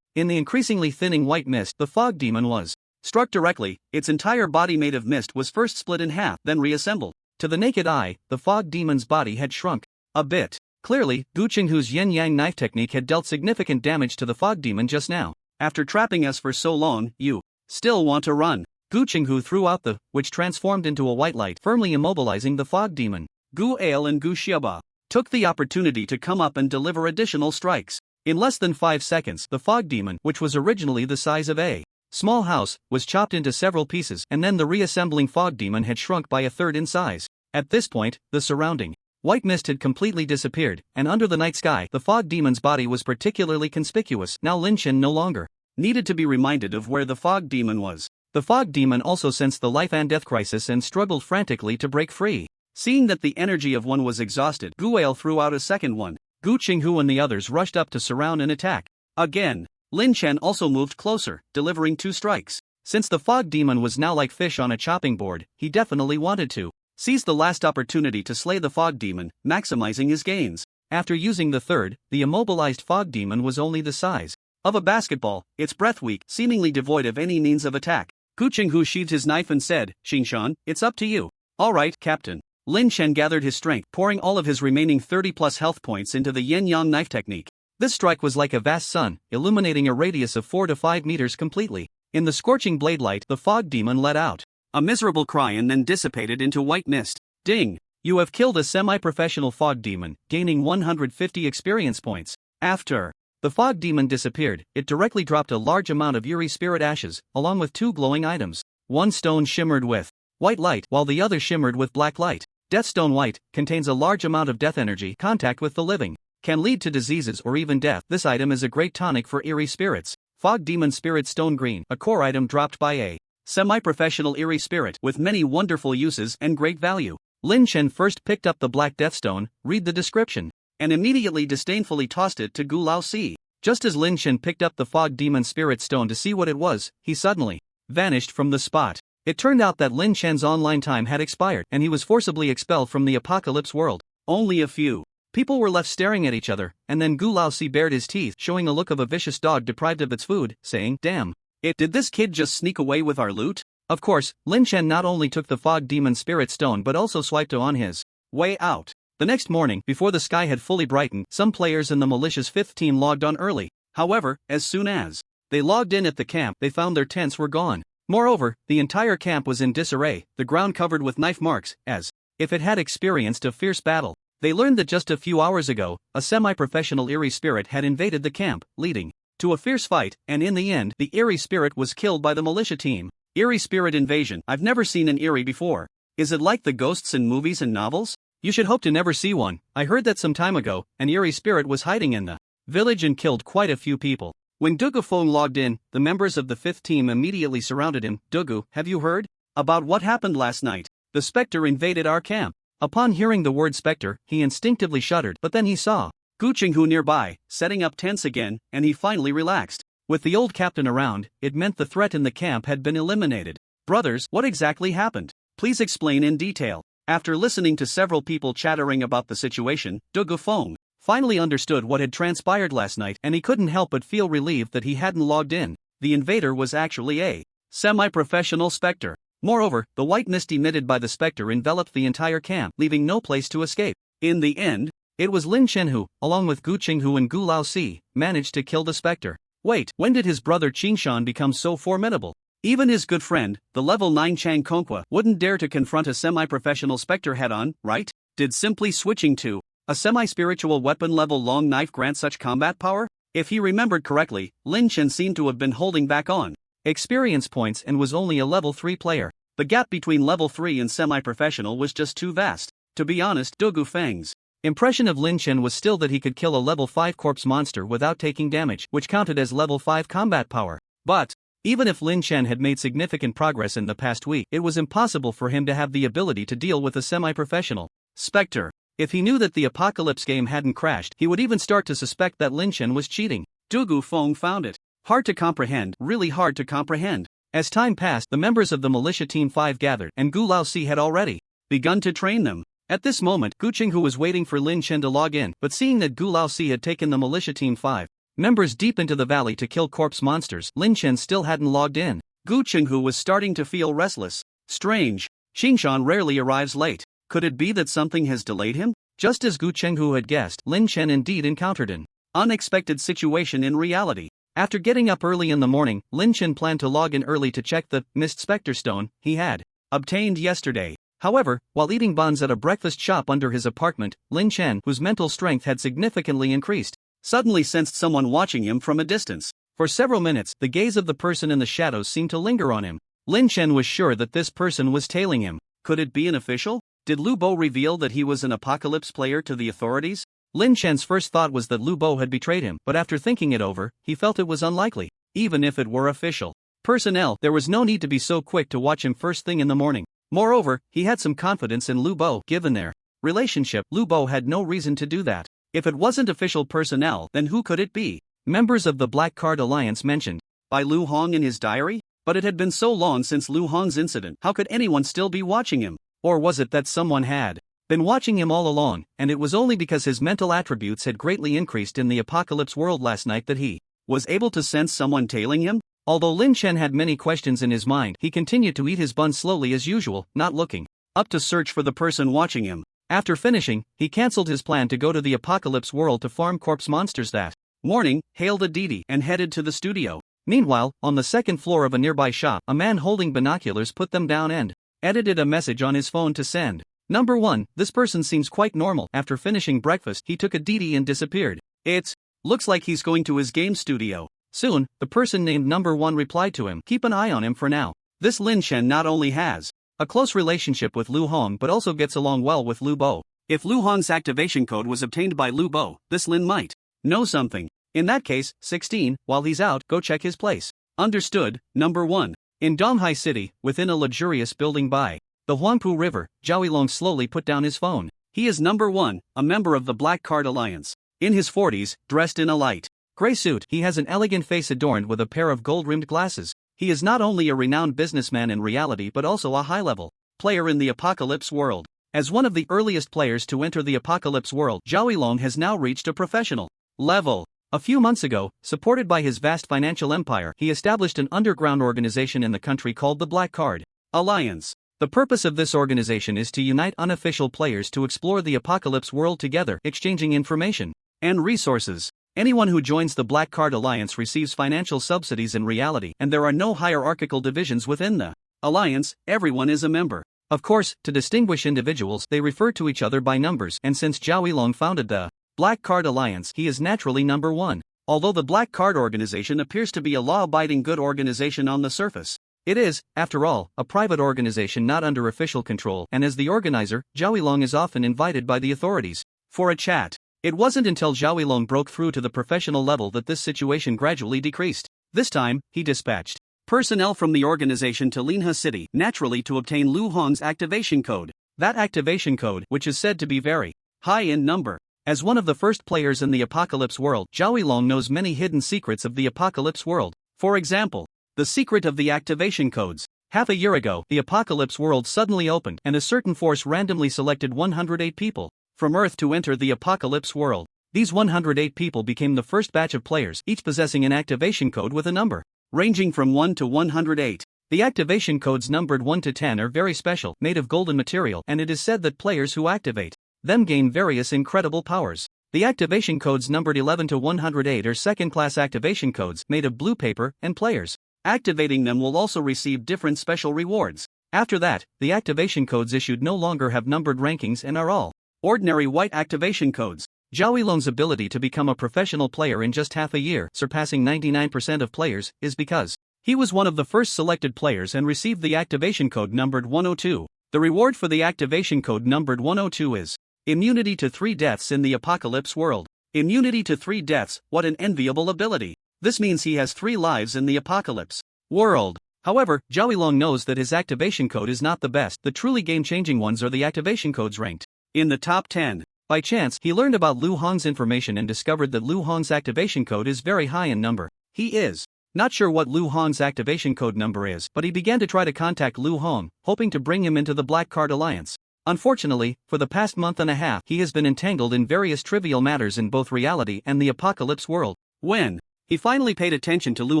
In the increasingly thinning white mist, the fog demon was struck directly. Its entire body made of mist was first split in half, then reassembled. To the naked eye, the fog demon's body had shrunk a bit. Clearly, Gu Qinghu's yin-yang knife technique had dealt significant damage to the fog demon just now. "After trapping us for so long, you still want to run?" Gu Qinghu threw out the, which transformed into a white light, firmly immobilizing the fog demon. Gu Ale and Gu Xiaba took the opportunity to come up and deliver additional strikes. In less than 5 seconds, the fog demon, which was originally the size of a small house, was chopped into several pieces, and then the reassembling fog demon had shrunk by a third in size. At this point, the surrounding white mist had completely disappeared, and under the night sky, the fog demon's body was particularly conspicuous. Now Lin Chen no longer needed to be reminded of where the fog demon was. The fog demon also sensed the life and death crisis and struggled frantically to break free. Seeing that the energy of one was exhausted, Guale threw out a second one. Gu Qinghu and the others rushed up to surround and attack. Again, Lin Chen also moved closer, delivering 2 strikes. Since the fog demon was now like fish on a chopping board, he definitely wanted to seize the last opportunity to slay the fog demon, maximizing his gains. After using the third, the immobilized fog demon was only the size of a basketball, its breath weak, seemingly devoid of any means of attack. Gu Qinghu sheathed his knife and said, "Qingshan, it's up to you." "Alright, Captain." Lin Chen gathered his strength, pouring all of his remaining 30+ health points into the yin-yang knife technique. This strike was like a vast sun, illuminating a radius of 4 to 5 meters completely. In the scorching blade light, the fog demon let out a miserable cry and then dissipated into white mist. Ding! You have killed a semi-professional fog demon, gaining 150 experience points. After the fog demon disappeared, it directly dropped a large amount of eerie spirit ashes, along with 2 glowing items. One stone shimmered with white light, while the other shimmered with black light. Deathstone White contains a large amount of death energy. Contact with the living can lead to diseases or even death. This item is a great tonic for eerie spirits. Fog Demon Spirit Stone Green, a core item dropped by a semi-professional eerie spirit with many wonderful uses and great value. Lin Chen first picked up the Black Deathstone. Read the description. and immediately disdainfully tossed it to Gu Laosi. Just as Lin Chen picked up the fog demon spirit stone to see what it was, he suddenly vanished from the spot. It turned out that Lin Chen's online time had expired and he was forcibly expelled from the apocalypse world. Only a few people were left staring at each other, and then Gu Laosi bared his teeth, showing a look of a vicious dog deprived of its food, saying, "Damn it, did this kid just sneak away with our loot?" Of course, Lin Chen not only took the fog demon spirit stone but also swiped on his way out. The next morning, before the sky had fully brightened, some players in the malicious 5th team logged on early. However, as soon as they logged in at the camp, they found their tents were gone. Moreover, the entire camp was in disarray, the ground covered with knife marks, as if it had experienced a fierce battle. They learned that just a few hours ago, a semi-professional eerie spirit had invaded the camp, leading to a fierce fight, and in the end, the eerie spirit was killed by the militia team. Eerie spirit invasion. I've never seen an eerie before. Is it like the ghosts in movies and novels? You should hope to never see one. I heard that some time ago, an eerie spirit was hiding in the village and killed quite a few people. When Dugu Feng logged in, the members of the 5th team immediately surrounded him. "Dugu, have you heard about what happened last night? The specter invaded our camp." Upon hearing the word specter, he instinctively shuddered, but then he saw Gu Qinghu nearby, setting up tents again, and he finally relaxed. With the old captain around, it meant the threat in the camp had been eliminated. "Brothers, what exactly happened? Please explain in detail." After listening to several people chattering about the situation, Dugu Feng finally understood what had transpired last night, and he couldn't help but feel relieved that he hadn't logged in. The invader was actually a semi-professional specter. Moreover, the white mist emitted by the specter enveloped the entire camp, leaving no place to escape. In the end, it was Lin Chen who, along with Gu Qinghu and Gu Laosi, managed to kill the specter. Wait, when did his brother Qingshan become so formidable? Even his good friend, the level 9 Chang Kongqua, wouldn't dare to confront a semi-professional specter head-on, right? Did simply switching to a semi-spiritual weapon level long knife grant such combat power? If he remembered correctly, Lin Chen seemed to have been holding back on experience points and was only a level 3 player. The gap between level 3 and semi-professional was just too vast. To be honest, Dugu Feng's impression of Lin Chen was still that he could kill a level 5 corpse monster without taking damage, which counted as level 5 combat power. But even if Lin Chen had made significant progress in the past week, it was impossible for him to have the ability to deal with a semi-professional specter. If he knew that the apocalypse game hadn't crashed, he would even start to suspect that Lin Chen was cheating. Dugu Feng found it hard to comprehend, really hard to comprehend. As time passed, the members of the militia team 5 gathered, and Gu Laosi had already begun to train them. At this moment, Gu Qinghu was waiting for Lin Chen to log in, but seeing that Gu Laosi had taken the militia team 5 members deep into the valley to kill corpse monsters, Lin Chen still hadn't logged in. Gu Qinghu was starting to feel restless. Strange. Qingshan rarely arrives late. Could it be that something has delayed him? Just as Gu Qinghu had guessed, Lin Chen indeed encountered an unexpected situation in reality. After getting up early in the morning, Lin Chen planned to log in early to check the Mist Spectre Stone he had obtained yesterday. However, while eating buns at a breakfast shop under his apartment, Lin Chen, whose mental strength had significantly increased, suddenly sensed someone watching him from a distance. For several minutes, the gaze of the person in the shadows seemed to linger on him. Lin Chen was sure that this person was tailing him. Could it be an official? Did Lu Bo reveal that he was an apocalypse player to the authorities? Lin Chen's first thought was that Lu Bo had betrayed him, but after thinking it over, he felt it was unlikely. Even if it were official personnel, there was no need to be so quick to watch him first thing in the morning. Moreover, he had some confidence in Lu Bo. Given their relationship, Lu Bo had no reason to do that. If it wasn't official personnel, then who could it be? Members of the Black Card Alliance mentioned by Lu Hong in his diary? But it had been so long since Lu Hong's incident, how could anyone still be watching him? Or was it that someone had been watching him all along, and it was only because his mental attributes had greatly increased in the apocalypse world last night that he was able to sense someone tailing him? Although Lin Chen had many questions in his mind, he continued to eat his bun slowly as usual, not looking up to search for the person watching him. After finishing, he cancelled his plan to go to the apocalypse world to farm corpse monsters that morning, hailed a Didi, and headed to the studio. Meanwhile, on the second floor of a nearby shop, a man holding binoculars put them down and edited a message on his phone to send. Number 1, this person seems quite normal. After finishing breakfast, he took a Didi and disappeared. It looks like he's going to his game studio. Soon, the person named Number 1 replied to him, keep an eye on him for now. This Lin Chen not only has a close relationship with Lu Hong but also gets along well with Lu Bo. If Lu Hong's activation code was obtained by Lu Bo, this Lin might know something. In that case, 16, while he's out, go check his place. Understood. Number 1. In Donghai City, within a luxurious building by the Huangpu River, Zhao Yilong slowly put down his phone. He is number 1, a member of the Black Card Alliance. In his 40s, dressed in a light gray suit, he has an elegant face adorned with a pair of gold-rimmed glasses. He is not only a renowned businessman in reality but also a high-level player in the Apocalypse world. As one of the earliest players to enter the Apocalypse world, Zhao Yilong has now reached a professional level. A few months ago, supported by his vast financial empire, he established an underground organization in the country called the Black Card Alliance. The purpose of this organization is to unite unofficial players to explore the Apocalypse world together, exchanging information and resources. Anyone who joins the Black Card Alliance receives financial subsidies in reality, and there are no hierarchical divisions within the alliance. Everyone is a member. Of course, to distinguish individuals, they refer to each other by numbers, and since Zhao Yilong founded the Black Card Alliance, he is naturally number 1. Although the Black Card organization appears to be a law-abiding good organization on the surface, it is, after all, a private organization not under official control, and as the organizer, Zhao Yilong is often invited by the authorities for a chat. It wasn't until Zhao Yilong broke through to the professional level that this situation gradually decreased. This time, he dispatched personnel from the organization to Linha City, naturally to obtain Lu Hong's activation code. That activation code, which is said to be very high in number. As one of the first players in the Apocalypse world, Zhao Yilong knows many hidden secrets of the Apocalypse world. For example, the secret of the activation codes. Half a year ago, the Apocalypse world suddenly opened, and a certain force randomly selected 108 people from Earth to enter the Apocalypse world. These 108 people became the first batch of players, each possessing an activation code with a number ranging from 1 to 108. The activation codes numbered 1 to 10 are very special, made of golden material, and it is said that players who activate them gain various incredible powers. The activation codes numbered 11 to 108 are second-class activation codes, made of blue paper, and players activating them will also receive different special rewards. After that, the activation codes issued no longer have numbered rankings and are all ordinary white activation codes. Zhao Yilong's ability to become a professional player in just half a year, surpassing 99% of players, is because he was one of the first selected players and received the activation code numbered 102. The reward for the activation code numbered 102 is immunity to 3 deaths in the Apocalypse world. Immunity to 3 deaths, what an enviable ability. This means he has 3 lives in the Apocalypse world. However, Zhao Yilong knows that his activation code is not the best. The truly game-changing ones are the activation codes ranked in the top 10. By chance, he learned about Lu Hong's information and discovered that Lu Hong's activation code is very high in number. He is not sure what Lu Hong's activation code number is, but he began to try to contact Lu Hong, hoping to bring him into the Black Card Alliance. Unfortunately, for the past month and a half, he has been entangled in various trivial matters in both reality and the Apocalypse world. When he finally paid attention to Lu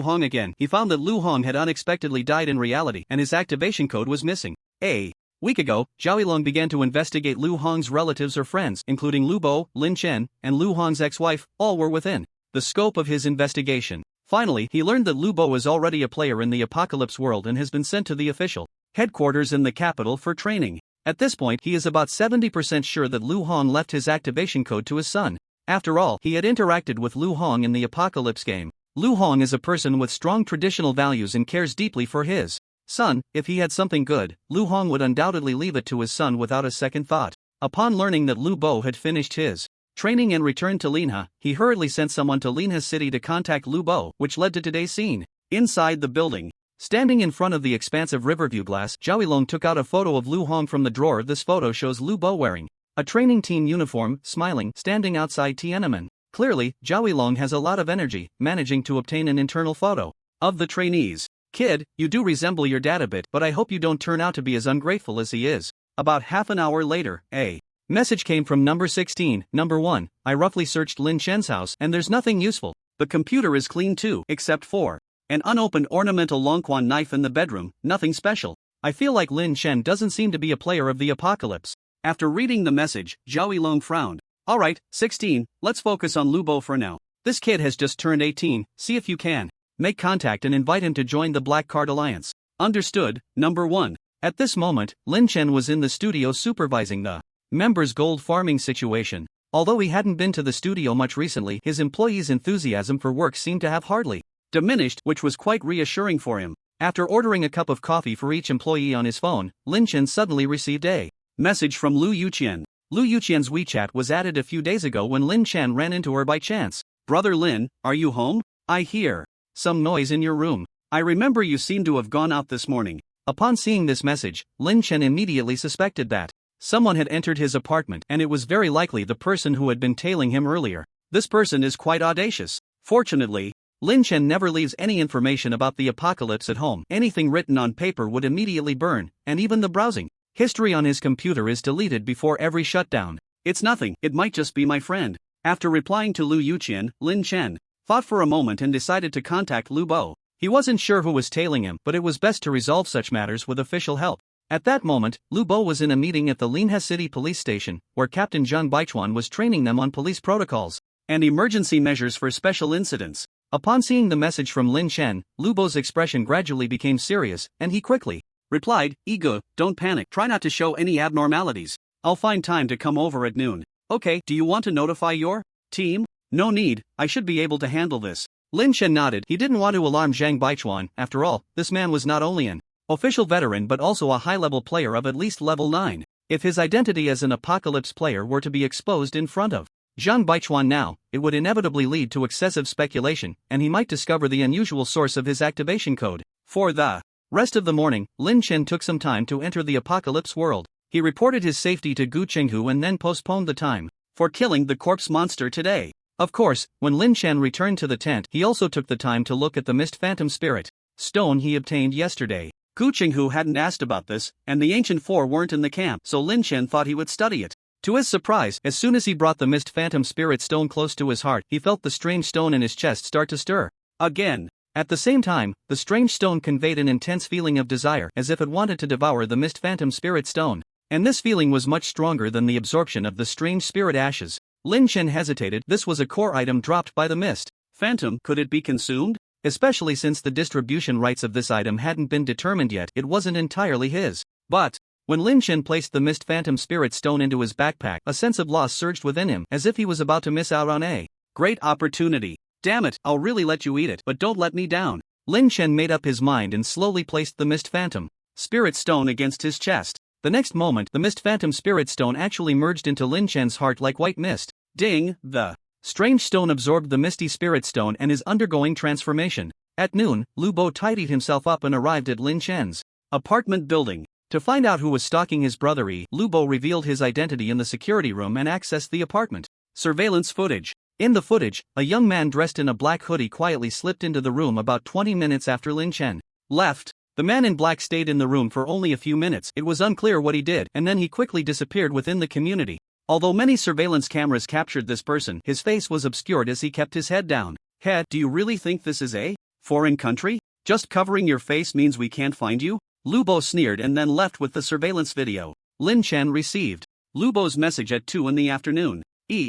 Hong again, he found that Lu Hong had unexpectedly died in reality and his activation code was missing. A week ago, Zhao Yilong began to investigate Lu Hong's relatives or friends, including Lu Bo, Lin Chen, and Lu Hong's ex-wife. All were within the scope of his investigation. Finally, he learned that Lu Bo is already a player in the Apocalypse world and has been sent to the official headquarters in the capital for training. At this point, he is about 70% sure that Lu Hong left his activation code to his son. After all, he had interacted with Lu Hong in the Apocalypse game. Lu Hong is a person with strong traditional values and cares deeply for his son. If he had something good, Lu Hong would undoubtedly leave it to his son without a second thought. Upon learning that Lu Bo had finished his training and returned to Linha, he hurriedly sent someone to Linha City to contact Lu Bo, which led to today's scene. Inside the building, standing in front of the expansive riverview glass, Zhao Yilong took out a photo of Lu Hong from the drawer. This photo shows Lu Bo wearing a training team uniform, smiling, standing outside Tiananmen. Clearly, Zhao Yilong has a lot of energy, managing to obtain an internal photo of the trainees. Kid, you do resemble your dad a bit, but I hope you don't turn out to be as ungrateful as he is. About half an hour later, a message came from number 16. Number 1, I roughly searched Lin Chen's house, and there's nothing useful. The computer is clean too, except for an unopened ornamental Longquan knife in the bedroom. Nothing special. I feel like Lin Chen doesn't seem to be a player of the Apocalypse. After reading the message, Zhao Yilong frowned. Alright, 16, let's focus on Lu Bo for now. This kid has just turned 18, see if you can make contact and invite him to join the Black Card Alliance. Understood. Number 1. At this moment, Lin Chen was in the studio supervising the members' gold farming situation. Although he hadn't been to the studio much recently, his employees' enthusiasm for work seemed to have hardly diminished, which was quite reassuring for him. After ordering a cup of coffee for each employee on his phone, Lin Chen suddenly received a message from Lu Yuqian. Lu Yuqian's WeChat was added a few days ago when Lin Chen ran into her by chance. Brother Lin, are you home? I hear some noise in your room. I remember you seem to have gone out this morning. Upon seeing this message, Lin Chen immediately suspected that Someone had entered his apartment and it was very likely the person who had been tailing him earlier. This person is quite audacious. Fortunately, Lin Chen never leaves any information about the apocalypse at home. Anything written on paper would immediately burn, and even the browsing history on his computer is deleted before every shutdown. It's nothing, it might just be my friend. After replying to Lu Yuqian, Lin Chen thought for a moment and decided to contact Lu Bo. He wasn't sure who was tailing him, but it was best to resolve such matters with official help. At that moment, Lu Bo was in a meeting at the Linhe City police station, where Captain Zhang Baichuan was training them on police protocols and emergency measures for special incidents. Upon seeing the message from Lin Chen, Lu Bo's expression gradually became serious, and he quickly replied, "Ego, don't panic, try not to show any abnormalities. I'll find time to come over at noon." "Okay, do you want to notify your team?" "No need, I should be able to handle this." Lin Chen nodded. He didn't want to alarm Zhang Baichuan. After all, this man was not only an official veteran but also a high-level player of at least level 9. If his identity as an apocalypse player were to be exposed in front of Zhang Baichuan now, it would inevitably lead to excessive speculation, and he might discover the unusual source of his activation code. For the rest of the morning, Lin Chen took some time to enter the apocalypse world. He reported his safety to Gu Qinghu and then postponed the time for killing the corpse monster today. Of course, when Lin Chen returned to the tent, he also took the time to look at the Mist Phantom Spirit stone he obtained yesterday. Gu Qinghu hadn't asked about this, and the Ancient Four weren't in the camp, so Lin Chen thought he would study it. To his surprise, as soon as he brought the Mist Phantom Spirit stone close to his heart, he felt the strange stone in his chest start to stir again. At the same time, the strange stone conveyed an intense feeling of desire, as if it wanted to devour the Mist Phantom Spirit stone. And this feeling was much stronger than the absorption of the strange spirit ashes. Lin Chen hesitated. This was a core item dropped by the Mist Phantom. Could it be consumed? Especially since the distribution rights of this item hadn't been determined yet, it wasn't entirely his. But when Lin Chen placed the Mist Phantom Spirit stone into his backpack, a sense of loss surged within him, as if he was about to miss out on a great opportunity. "Damn it, I'll really let you eat it, but don't let me down." Lin Chen made up his mind and slowly placed the Mist Phantom Spirit stone against his chest. The next moment, the Mist Phantom Spirit stone actually merged into Lin Chen's heart like white mist. Ding! The strange stone absorbed the misty spirit stone and is undergoing transformation. At noon, Lu Bo tidied himself up and arrived at Lin Chen's apartment building. To find out who was stalking his brother, Lu Bo revealed his identity in the security room and accessed the apartment surveillance footage. In the footage, a young man dressed in a black hoodie quietly slipped into the room about 20 minutes after Lin Chen left. The man in black stayed in the room for only a few minutes. It was unclear what he did, and then he quickly disappeared within the community. Although many surveillance cameras captured this person, his face was obscured as he kept his head down. "Head, do you really think this is a foreign country? Just covering your face means we can't find you?" Lu Bo sneered and then left with the surveillance video. Lin Chen received Lu Bo's message at 2 in the afternoon.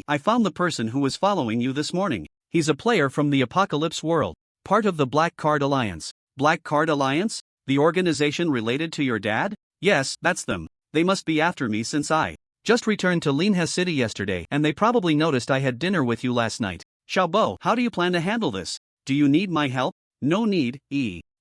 I found the person who was following you this morning. He's a player from the Apocalypse world, part of the Black Card Alliance." "Black Card Alliance? The organization related to your dad?" "Yes, that's them. They must be after me since I just returned to Linhe City yesterday, and they probably noticed I had dinner with you last night." "Xiaobo, how do you plan to handle this? Do you need my help?" "No need,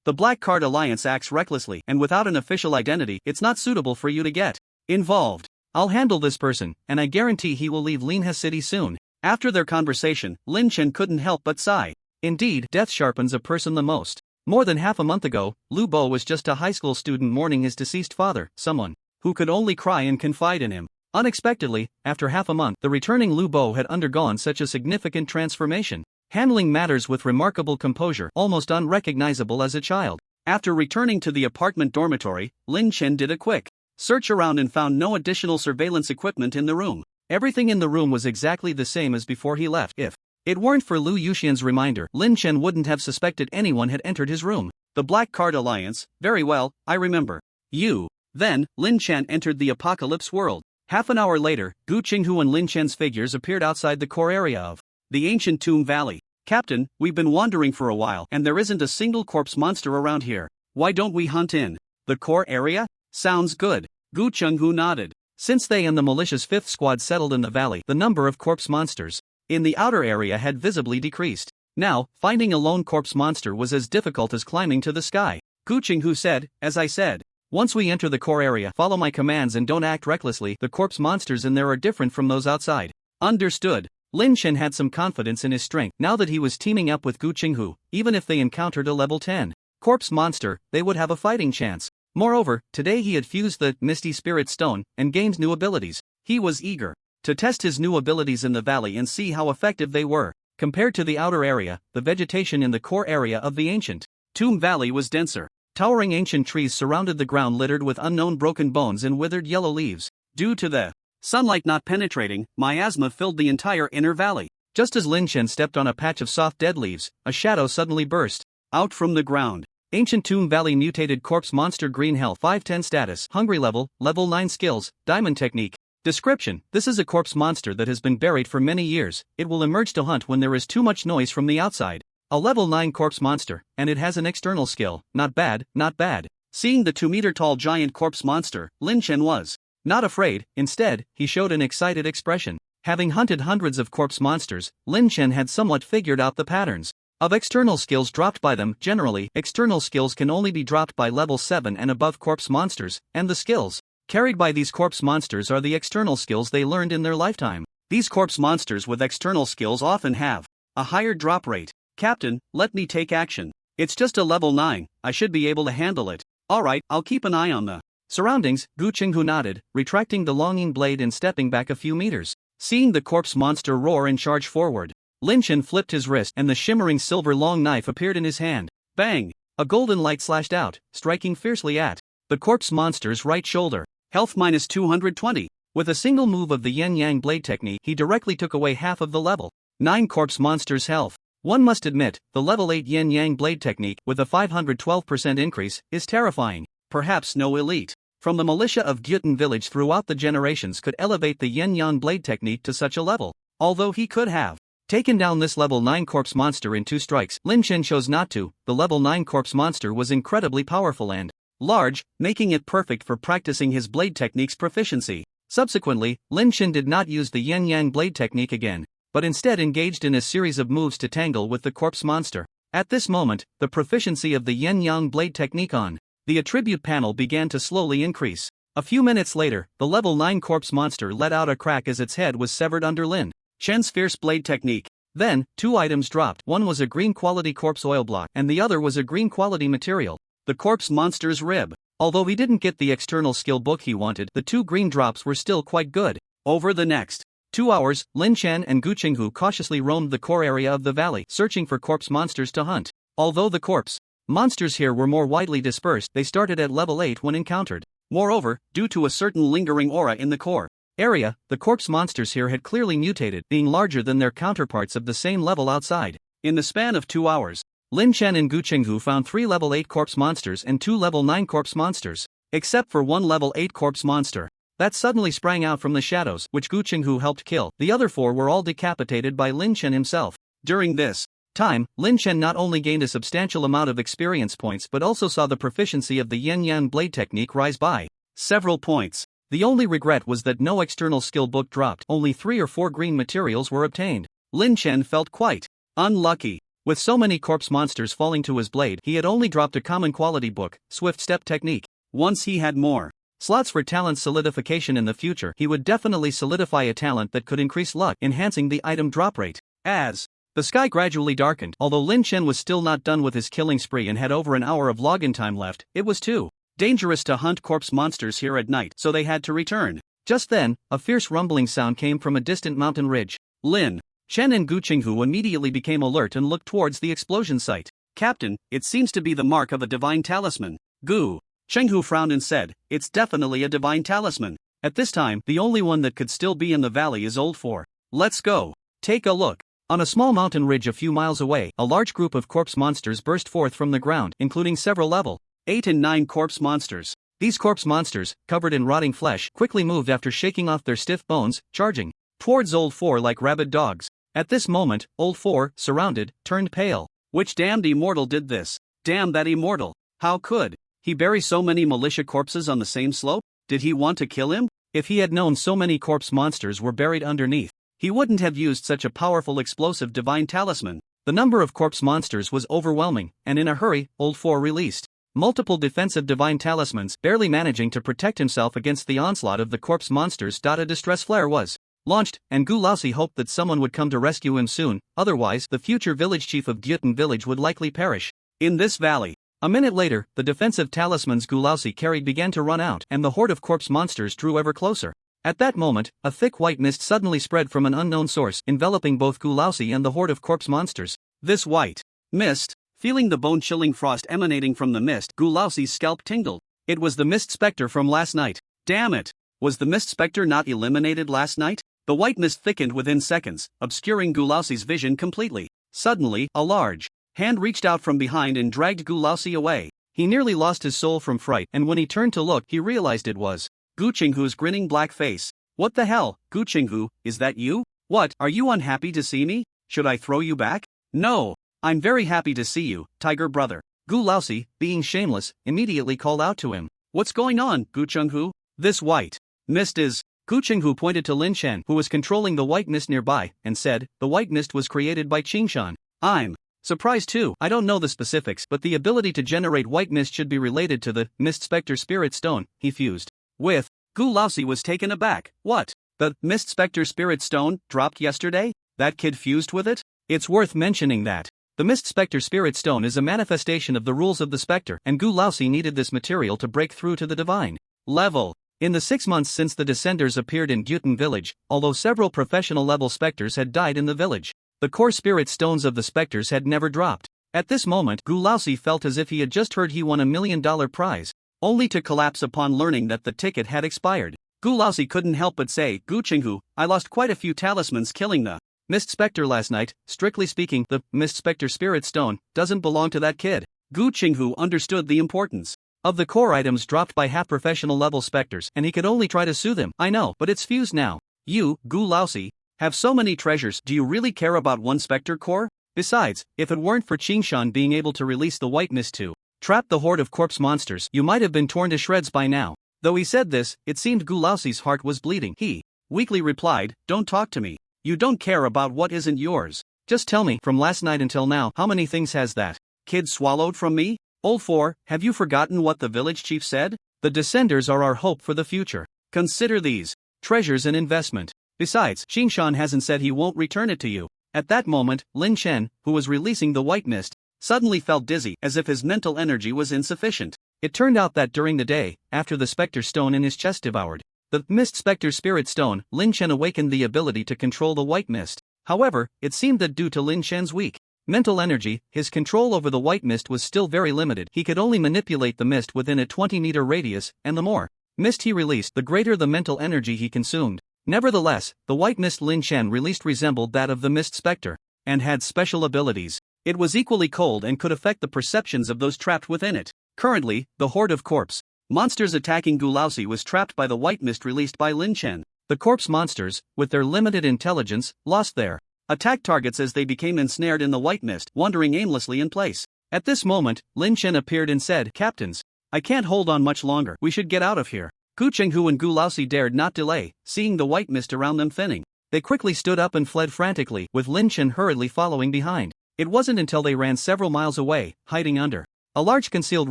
The Black Card Alliance acts recklessly, and without an official identity, it's not suitable for you to get involved. I'll handle this person, and I guarantee he will leave Linhe City soon." After their conversation, Lin Chen couldn't help but sigh. Indeed, death sharpens a person the most. More than half a month ago, Lu Bo was just a high school student mourning his deceased father, someone who could only cry and confide in him. Unexpectedly, after half a month, the returning Lu Bo had undergone such a significant transformation, handling matters with remarkable composure, almost unrecognizable as a child. After returning to the apartment dormitory, Lin Chen did a quick search around and found no additional surveillance equipment in the room. Everything in the room was exactly the same as before he left. If it weren't for Lu Yuxian's reminder, Lin Chen wouldn't have suspected anyone had entered his room. "The Black Card Alliance, very well, I remember you." Then, Lin Chen entered the Apocalypse world. Half an hour later, Gu Qinghu and Lin Chen's figures appeared outside the core area of the ancient Tomb Valley. "Captain, we've been wandering for a while and there isn't a single corpse monster around here. Why don't we hunt in the core area?" "Sounds good." Gu Qinghu nodded. Since they and the malicious 5th Squad settled in the valley, the number of corpse monsters in the outer area had visibly decreased. Now, finding a lone corpse monster was as difficult as climbing to the sky. Gu Qinghu said, "As I said, once we enter the core area, follow my commands and don't act recklessly. The corpse monsters in there are different from those outside." "Understood." Lin Chen had some confidence in his strength now that he was teaming up with Gu Qinghu. Even if they encountered a level 10 corpse monster, they would have a fighting chance. Moreover, today he had fused the Misty Spirit Stone and gained new abilities. He was eager to test his new abilities in the valley and see how effective they were. Compared to the outer area, the vegetation in the core area of the ancient Tomb Valley was denser. Towering ancient trees surrounded the ground littered with unknown broken bones and withered yellow leaves. Due to the sunlight not penetrating, miasma filled the entire inner valley. Just as Lin Chen stepped on a patch of soft dead leaves, a shadow suddenly burst out from the ground. Ancient Tomb Valley mutated corpse monster, green health 510 status, hungry level 9 skills, diamond technique. Description: this is a corpse monster that has been buried for many years. It will emerge to hunt when there is too much noise from the outside. A level 9 corpse monster, and it has an external skill. Not bad, not bad. Seeing the 2-meter-tall giant corpse monster, Lin Chen was not afraid. Instead, he showed an excited expression. Having hunted hundreds of corpse monsters, Lin Chen had somewhat figured out the patterns of external skills dropped by them. Generally, external skills can only be dropped by level 7 and above corpse monsters, and the skills carried by these corpse monsters are the external skills they learned in their lifetime. These corpse monsters with external skills often have a higher drop rate. Captain, let me take action. It's just a level 9, I should be able to handle it. Alright, I'll keep an eye on the surroundings. Gu Qinghu nodded, retracting the longing blade and stepping back a few meters. Seeing the corpse monster roar and charge forward, Lin Chen flipped his wrist and the shimmering silver long knife appeared in his hand. Bang! A golden light slashed out, striking fiercely at the corpse monster's right shoulder. Health minus 220. With a single move of the yin-yang blade technique, he directly took away half of the level 9 corpse monster's health. One must admit, the level 8 yin-yang blade technique, with a 512% increase, is terrifying. Perhaps no elite from the militia of Gyutan village throughout the generations could elevate the yin-yang blade technique to such a level. Although he could have taken down this level 9 corpse monster in 2 strikes, Lin Chen chose not to. The level 9 corpse monster was incredibly powerful and large, making it perfect for practicing his blade technique's proficiency. Subsequently, Lin Chen did not use the yin-yang blade technique again, but instead engaged in a series of moves to tangle with the corpse monster. At this moment, the proficiency of the yin-yang blade technique on the attribute panel began to slowly increase. A few minutes later, the level 9 corpse monster let out a crack as its head was severed under Lin Chen's fierce blade technique. Then, 2 items dropped. One was a green quality corpse oil block, and the other was a green quality material, the corpse monster's rib. Although he didn't get the external skill book he wanted, the 2 green drops were still quite good. Over the next 2 hours, Lin Chen and Gu Qinghu cautiously roamed the core area of the valley, searching for corpse monsters to hunt. Although the corpse monsters here were more widely dispersed, they started at level 8 when encountered. Moreover, due to a certain lingering aura in the core area, the corpse monsters here had clearly mutated, being larger than their counterparts of the same level outside. In the span of 2 hours, Lin Chen and Gu Qinghu found 3 level 8 corpse monsters and 2 level 9 corpse monsters, except for 1 level 8 corpse monster that suddenly sprang out from the shadows, which Gu Qinghu helped kill. The other 4 were all decapitated by Lin Chen himself. During this time, Lin Chen not only gained a substantial amount of experience points but also saw the proficiency of the yin-yang blade technique rise by several points. The only regret was that no external skill book dropped. Only 3 or 4 green materials were obtained. Lin Chen felt quite unlucky. With so many corpse monsters falling to his blade, he had only dropped a common quality book, Swift Step Technique. Once he had more slots for talent solidification in the future, he would definitely solidify a talent that could increase luck, enhancing the item drop rate. As the sky gradually darkened, although Lin Chen was still not done with his killing spree and had over an hour of login time left, it was too dangerous to hunt corpse monsters here at night, so they had to return. Just then, a fierce rumbling sound came from a distant mountain ridge. Lin Chen and Gu Qinghu immediately became alert and looked towards the explosion site. Captain, it seems to be the mark of a divine talisman. Gu Qinghu frowned and said, it's definitely a divine talisman. At this time, the only one that could still be in the valley is Old 4. Let's go take a look. On a small mountain ridge a few miles away, a large group of corpse monsters burst forth from the ground, including several level 8 and 9 corpse monsters. These corpse monsters, covered in rotting flesh, quickly moved after shaking off their stiff bones, charging towards Old 4 like rabid dogs. At this moment, Old 4, surrounded, turned pale. Which damned immortal did this? Damn that immortal. How could he bury so many militia corpses on the same slope? Did he want to kill him? If he had known so many corpse monsters were buried underneath, he wouldn't have used such a powerful explosive divine talisman. The number of corpse monsters was overwhelming, and in a hurry, Old 4 released multiple defensive divine talismans, barely managing to protect himself against the onslaught of the corpse monsters. A distress flare was launched, and Gu Laosi hoped that someone would come to rescue him soon, otherwise the future village chief of Gyutan village would likely perish. In this valley, A minute later, the defensive talismans Gulausi carried began to run out and the horde of corpse monsters drew ever closer. At that moment, a thick white mist suddenly spread from an unknown source, enveloping both Gulausi and the horde of corpse monsters. This white mist, feeling the bone-chilling frost emanating from the mist, Gulausi's scalp tingled. It was the mist specter from last night. Damn it! Was the mist specter not eliminated last night? The white mist thickened within seconds, obscuring Gulausi's vision completely. Suddenly, a large hand reached out from behind and dragged Gulausi away. He nearly lost his soul from fright, and when he turned to look, he realized it was Gu Qinghu's grinning black face. What the hell, Gu Qinghu, is that you? What, are you unhappy to see me? Should I throw you back? No. I'm very happy to see you, tiger brother. Gulausi, being shameless, immediately called out to him. What's going on, Gu Qinghu? This white mist is... Gu Qinghu pointed to Lin Shen, who was controlling the white mist nearby, and said, the white mist was created by Qingshan. I'm surprised too. I don't know the specifics, but the ability to generate white mist should be related to the Mist Spectre Spirit Stone, he fused. With, Gulausi was taken aback. What? The Mist Spectre Spirit Stone dropped yesterday? That kid fused with it? It's worth mentioning that the Mist Spectre Spirit Stone is a manifestation of the rules of the Spectre, and Gulausi needed this material to break through to the divine level. In the 6 months since the Descenders appeared in Gyutan village, although several professional-level specters had died in the village, the core spirit stones of the specters had never dropped. At this moment, Gulausi felt as if he had just heard he won $1 million prize, only to collapse upon learning that the ticket had expired. Gulausi couldn't help but say, Gu Qinghu, I lost quite a few talismans killing the Mist Spectre last night. Strictly speaking, the Mist Spectre Spirit Stone doesn't belong to that kid. Gu Qinghu understood the importance of the core items dropped by half-professional level specters, and he could only try to soothe him. I know, but it's fused now. You, Gulausi, have so many treasures. Do you really care about one specter core? Besides, if it weren't for Qingshan being able to release the white mist to trap the horde of corpse monsters, you might have been torn to shreds by now. Though he said this, it seemed Gulausi's heart was bleeding. He weakly replied, don't talk to me. You don't care about what isn't yours. Just tell me, from last night until now, how many things has that kid swallowed from me? Old four, have you forgotten what the village chief said? The Descenders are our hope for the future. Consider these treasures an investment. Besides, Qingshan hasn't said he won't return it to you. At that moment, Lin Chen, who was releasing the white mist, suddenly felt dizzy, as if his mental energy was insufficient. It turned out that during the day, after the Spectre Stone in his chest devoured the Mist Spectre Spirit Stone, Lin Chen awakened the ability to control the white mist. However, it seemed that due to Lin Chen's weak mental energy, his control over the white mist was still very limited. He could only manipulate the mist within a 20-meter radius, and the more mist he released, the greater the mental energy he consumed. Nevertheless, the white mist Lin Chen released resembled that of the Mist Spectre, and had special abilities. It was equally cold and could affect the perceptions of those trapped within it. Currently, the horde of corpse monsters attacking Gulausi was trapped by the white mist released by Lin Chen. The corpse monsters, with their limited intelligence, lost their attack targets as they became ensnared in the white mist, wandering aimlessly in place. At this moment, Lin Chen appeared and said, Captains, I can't hold on much longer. We should get out of here. Gu Qinghu and Gulausi dared not delay, seeing the white mist around them thinning. They quickly stood up and fled frantically, with Lin Chen hurriedly following behind. It wasn't until they ran several miles away, hiding under a large concealed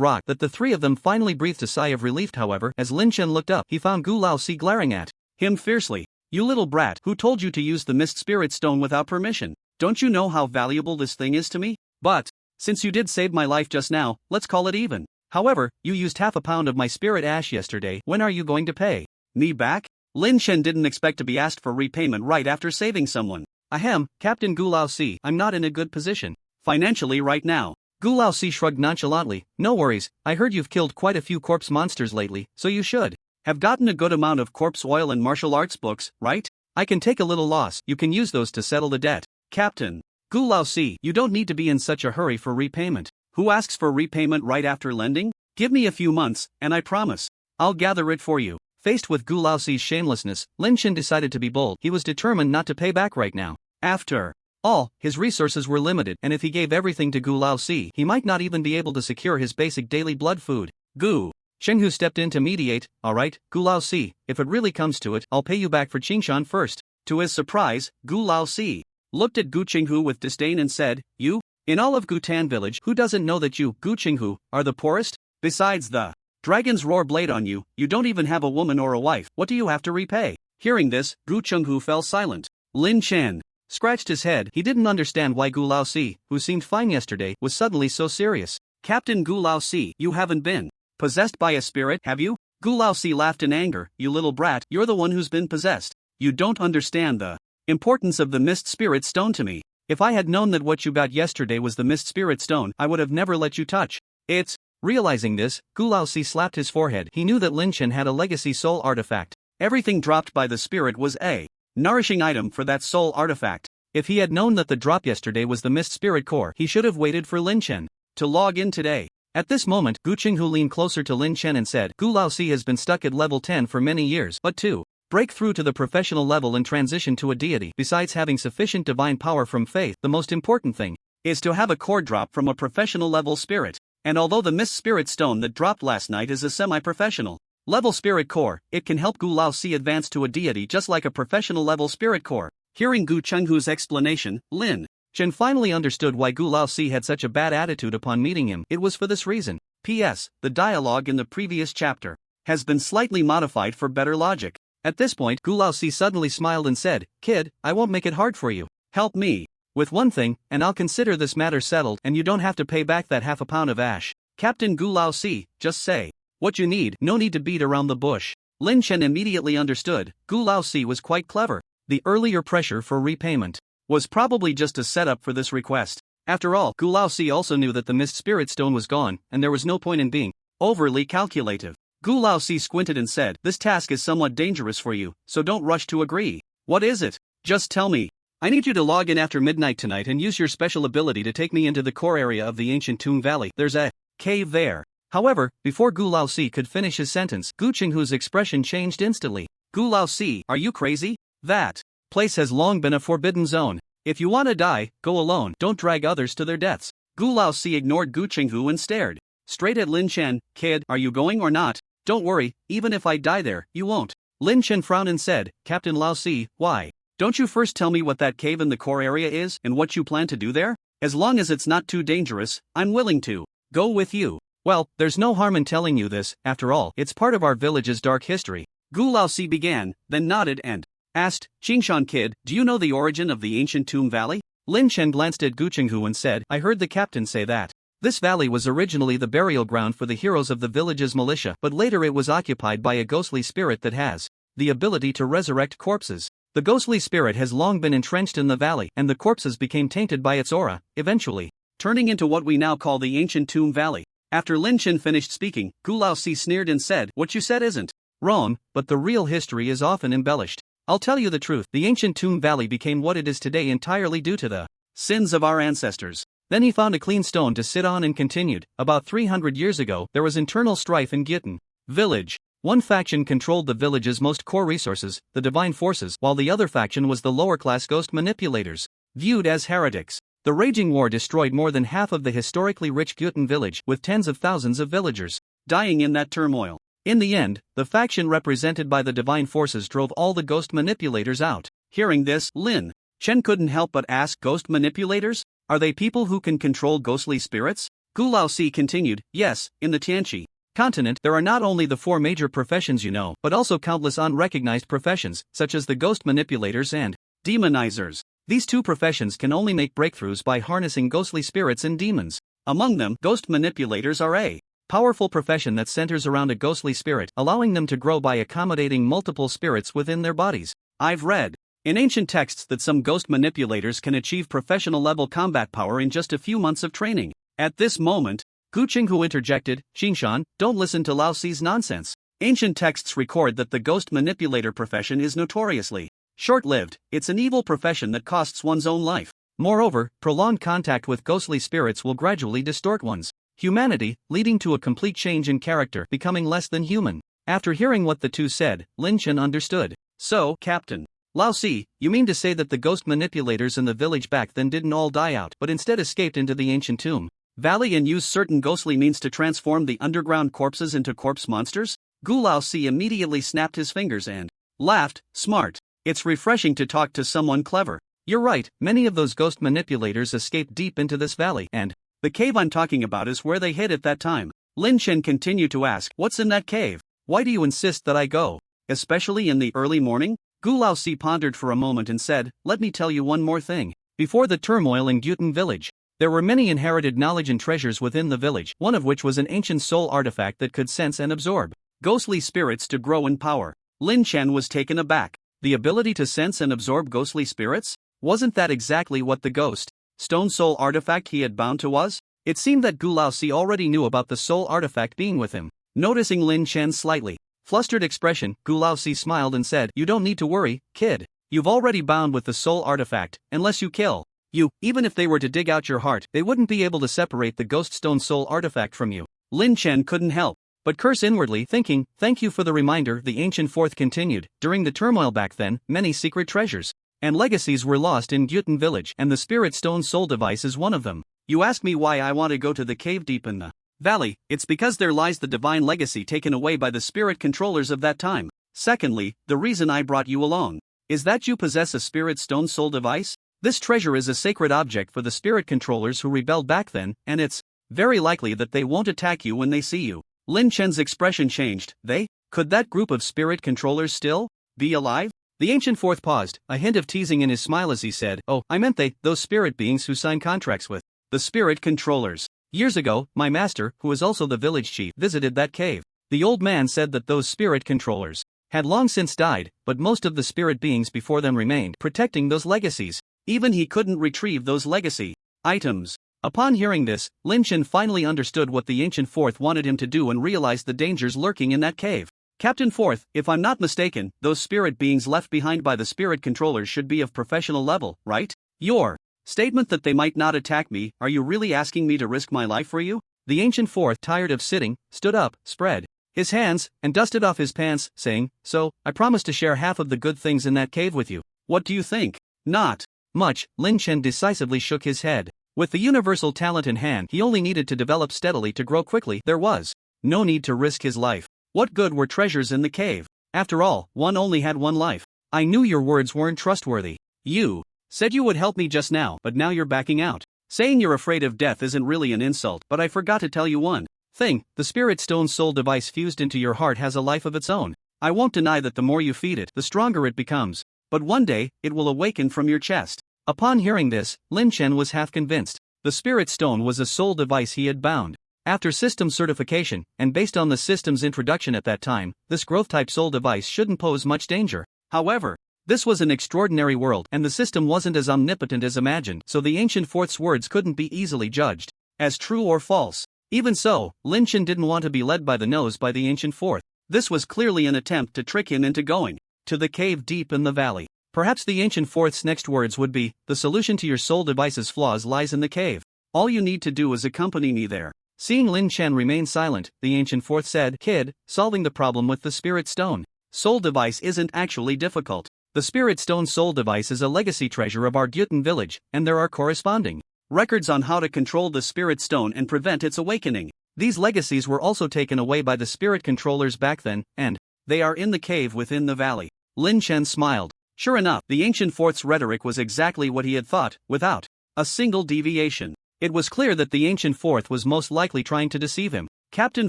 rock, that the three of them finally breathed a sigh of relief. However, as Lin Chen looked up, he found Gulausi glaring at him fiercely. You little brat, who told you to use the Mist Spirit Stone without permission? Don't you know how valuable this thing is to me? But, since you did save my life just now, let's call it even. However, you used half a pound of my spirit ash yesterday. When are you going to pay me back? Lin Chen didn't expect to be asked for repayment right after saving someone. Ahem, Captain Gulausi, I'm not in a good position financially right now. Gulausi shrugged nonchalantly. No worries, I heard you've killed quite a few corpse monsters lately, so you should have gotten a good amount of corpse oil and martial arts books, right? I can take a little loss. You can use those to settle the debt. Captain Gulausi, you don't need to be in such a hurry for repayment. Who asks for repayment right after lending? Give me a few months, and I promise I'll gather it for you. Faced with Gulausi's shamelessness, Lin Chen decided to be bold. He was determined not to pay back right now. After all, his resources were limited, and if he gave everything to Gulausi, he might not even be able to secure his basic daily blood food. Gu Qinghu stepped in to mediate. Alright, Gulausi, if it really comes to it, I'll pay you back for Qingshan first. To his surprise, Gulausi looked at Gu Qinghu with disdain and said, You? In all of Gutan village, who doesn't know that you, Gu Qinghu, are the poorest? Besides the dragon's roar blade on you, you don't even have a woman or a wife. What do you have to repay? Hearing this, Gu Qinghu fell silent. Lin Chen scratched his head. He didn't understand why Gulausi, who seemed fine yesterday, was suddenly so serious. Captain Gu Laosi, you haven't been possessed by a spirit, have you? Gu Laosi laughed in anger. You little brat, you're the one who's been possessed. You don't understand the importance of the Mist Spirit Stone to me. If I had known that what you got yesterday was the Mist Spirit Stone, I would have never let you touch. It's. Realizing this, Gu Laosi slapped his forehead. He knew that Lin Chen had a legacy soul artifact. Everything dropped by the spirit was a nourishing item for that soul artifact. If he had known that the drop yesterday was the Mist Spirit Core, he should have waited for Lin Chen to log in today. At this moment, Gu Qinghu leaned closer to Lin Chen and said, Gu Laosi has been stuck at level 10 for many years, but to break through to the professional level and transition to a deity, besides having sufficient divine power from faith, the most important thing is to have a core drop from a professional level spirit. And although the Mist Spirit Stone that dropped last night is a semi-professional level spirit core, it can help Gu Laosi advance to a deity just like a professional level spirit core. Hearing Gu Chenghu's explanation, Lin Chen finally understood why Gu Laosi had such a bad attitude upon meeting him. It was for this reason. P.S. The dialogue in the previous chapter has been slightly modified for better logic. At this point, Gu Laosi suddenly smiled and said, Kid, I won't make it hard for you. Help me with one thing, and I'll consider this matter settled, and you don't have to pay back that half a pound of ash. Captain Gu Laosi, just say what you need, no need to beat around the bush. Lin Chen immediately understood. Gu Laosi was quite clever. The earlier pressure for repayment was probably just a setup for this request. After all, Gu Laosi also knew that the Mist Spirit Stone was gone, and there was no point in being overly calculative. Gu Laosi squinted and said, This task is somewhat dangerous for you, so don't rush to agree. What is it? Just tell me. I need you to log in after midnight tonight and use your special ability to take me into the core area of the ancient tomb valley. There's a cave there. However, before Gu Laosi could finish his sentence, Gu Qinghu's expression changed instantly. Gu Laosi, are you crazy? That place has long been a forbidden zone. If you want to die, go alone. Don't drag others to their deaths. Gu Laosi ignored Gu Qinghu and stared straight at Lin Chen. Kid, are you going or not? Don't worry, even if I die there, you won't. Lin Chen frowned and said, Captain Laosi, why? Don't you first tell me what that cave in the core area is and what you plan to do there? As long as it's not too dangerous, I'm willing to go with you. Well, there's no harm in telling you this, after all, it's part of our village's dark history. Gu Laosi began, then nodded and asked, Qingshan Kid, do you know the origin of the ancient tomb valley? Lin Chen glanced at Gu Qinghu and said, I heard the captain say that this valley was originally the burial ground for the heroes of the village's militia, but later it was occupied by a ghostly spirit that has the ability to resurrect corpses. The ghostly spirit has long been entrenched in the valley, and the corpses became tainted by its aura, eventually turning into what we now call the ancient tomb valley. After Lin Chen finished speaking, Gu Laosi sneered and said, What you said isn't wrong, but the real history is often embellished. I'll tell you the truth, the ancient tomb valley became what it is today entirely due to the sins of our ancestors. Then he found a clean stone to sit on and continued, about 300 years ago, there was internal strife in Gyutan village. One faction controlled the village's most core resources, the divine forces, while the other faction was the lower-class ghost manipulators, viewed as heretics. The raging war destroyed more than half of the historically rich Gyutan village, with tens of thousands of villagers dying in that turmoil. In the end, the faction represented by the divine forces drove all the ghost manipulators out. Hearing this, Lin Chen couldn't help but ask, Ghost manipulators? Are they people who can control ghostly spirits? Gu Laosi continued, Yes, in the Tianqi continent, there are not only the four major professions you know, but also countless unrecognized professions, such as the ghost manipulators and demonizers. These two professions can only make breakthroughs by harnessing ghostly spirits and demons. Among them, ghost manipulators are a powerful profession that centers around a ghostly spirit, allowing them to grow by accommodating multiple spirits within their bodies. I've read in ancient texts that some ghost manipulators can achieve professional level combat power in just a few months of training. At this moment, Gu Qinghu interjected, Qingshan, don't listen to Laosi's nonsense. Ancient texts record that the ghost manipulator profession is notoriously short-lived. It's an evil profession that costs one's own life. Moreover, prolonged contact with ghostly spirits will gradually distort one's humanity, leading to a complete change in character, becoming less than human. After hearing what the two said, Lin Chen understood. So, Captain Laosi, you mean to say that the ghost manipulators in the village back then didn't all die out, but instead escaped into the ancient tomb valley and used certain ghostly means to transform the underground corpses into corpse monsters? Gu Laosi immediately snapped his fingers and laughed. Smart. It's refreshing to talk to someone clever. You're right, many of those ghost manipulators escaped deep into this valley, and the cave I'm talking about is where they hid at that time. Lin Chen continued to ask, What's in that cave? Why do you insist that I go? Especially in the early morning? Gu Laosi pondered for a moment and said, Let me tell you one more thing. Before the turmoil in Gyutan village, There were many inherited knowledge and treasures within the village, one of which was an ancient soul artifact that could sense and absorb ghostly spirits to grow in power. Lin Chen was taken aback. The ability to sense and absorb ghostly spirits? Wasn't that exactly what the ghost stone soul artifact he had bound to was? It seemed that Gu Laozi already knew about the soul artifact being with him. Noticing Lin Chen's slightly flustered expression, Gu Laozi smiled and said, "You don't need to worry, kid. You've already bound with the soul artifact, unless you kill you. Even if they were to dig out your heart, they wouldn't be able to separate the ghost stone soul artifact from you." Lin Chen couldn't help but curse inwardly, thinking, "Thank you for the reminder." The ancient fourth continued, "During the turmoil back then, many secret treasures and legacies were lost in Gyutan village, and the spirit stone soul device is one of them. You ask me why I want to go to the cave deep in the valley. It's because there lies the divine legacy taken away by the spirit controllers of that time. Secondly, the reason I brought you along is that you possess a spirit stone soul device. This treasure is a sacred object for the spirit controllers who rebelled back then, and it's very likely that they won't attack you when they see you." Lin Chen's expression changed. They? Could that group of spirit controllers still be alive? The ancient fourth paused, a hint of teasing in his smile as he said, "Oh, I meant those spirit beings who sign contracts with the spirit controllers. Years ago, my master, who is also the village chief, visited that cave. The old man said that those spirit controllers had long since died, but most of the spirit beings before them remained, protecting those legacies. Even he couldn't retrieve those legacy items." Upon hearing this, Lin Chen finally understood what the ancient fourth wanted him to do and realized the dangers lurking in that cave. "Captain Fourth, if I'm not mistaken, those spirit beings left behind by the spirit controllers should be of professional level, right? Your statement that they might not attack me, are you really asking me to risk my life for you?" The ancient fourth, tired of sitting, stood up, spread his hands, and dusted off his pants, saying, "So, I promise to share half of the good things in that cave with you. What do you think?" "Not much." Lin Chen decisively shook his head. With the universal talent in hand, he only needed to develop steadily to grow quickly. There was no need to risk his life. What good were treasures in the cave? After all, one only had one life. "I knew your words weren't trustworthy. You said you would help me just now, but now you're backing out. Saying you're afraid of death isn't really an insult, but I forgot to tell you one thing. The spirit stone soul device fused into your heart has a life of its own. I won't deny that the more you feed it, the stronger it becomes. But one day, it will awaken from your chest." Upon hearing this, Lin Chen was half convinced. The spirit stone was a soul device he had bound. After system certification, and based on the system's introduction at that time, this growth-type soul device shouldn't pose much danger. However, this was an extraordinary world, and the system wasn't as omnipotent as imagined, so the ancient fourth's words couldn't be easily judged as true or false. Even so, Lin Chen didn't want to be led by the nose by the ancient fourth. This was clearly an attempt to trick him into going to the cave deep in the valley. Perhaps the ancient fourth's next words would be, "The solution to your soul device's flaws lies in the cave. All you need to do is accompany me there." Seeing Lin Chen remain silent, the ancient fourth said, "Kid, solving the problem with the spirit stone soul device isn't actually difficult. The spirit stone soul device is a legacy treasure of our Gyutan village, and there are corresponding records on how to control the spirit stone and prevent its awakening. These legacies were also taken away by the spirit controllers back then, and they are in the cave within the valley." Lin Chen smiled. Sure enough, the ancient fourth's rhetoric was exactly what he had thought, without a single deviation. It was clear that the ancient fourth was most likely trying to deceive him. "Captain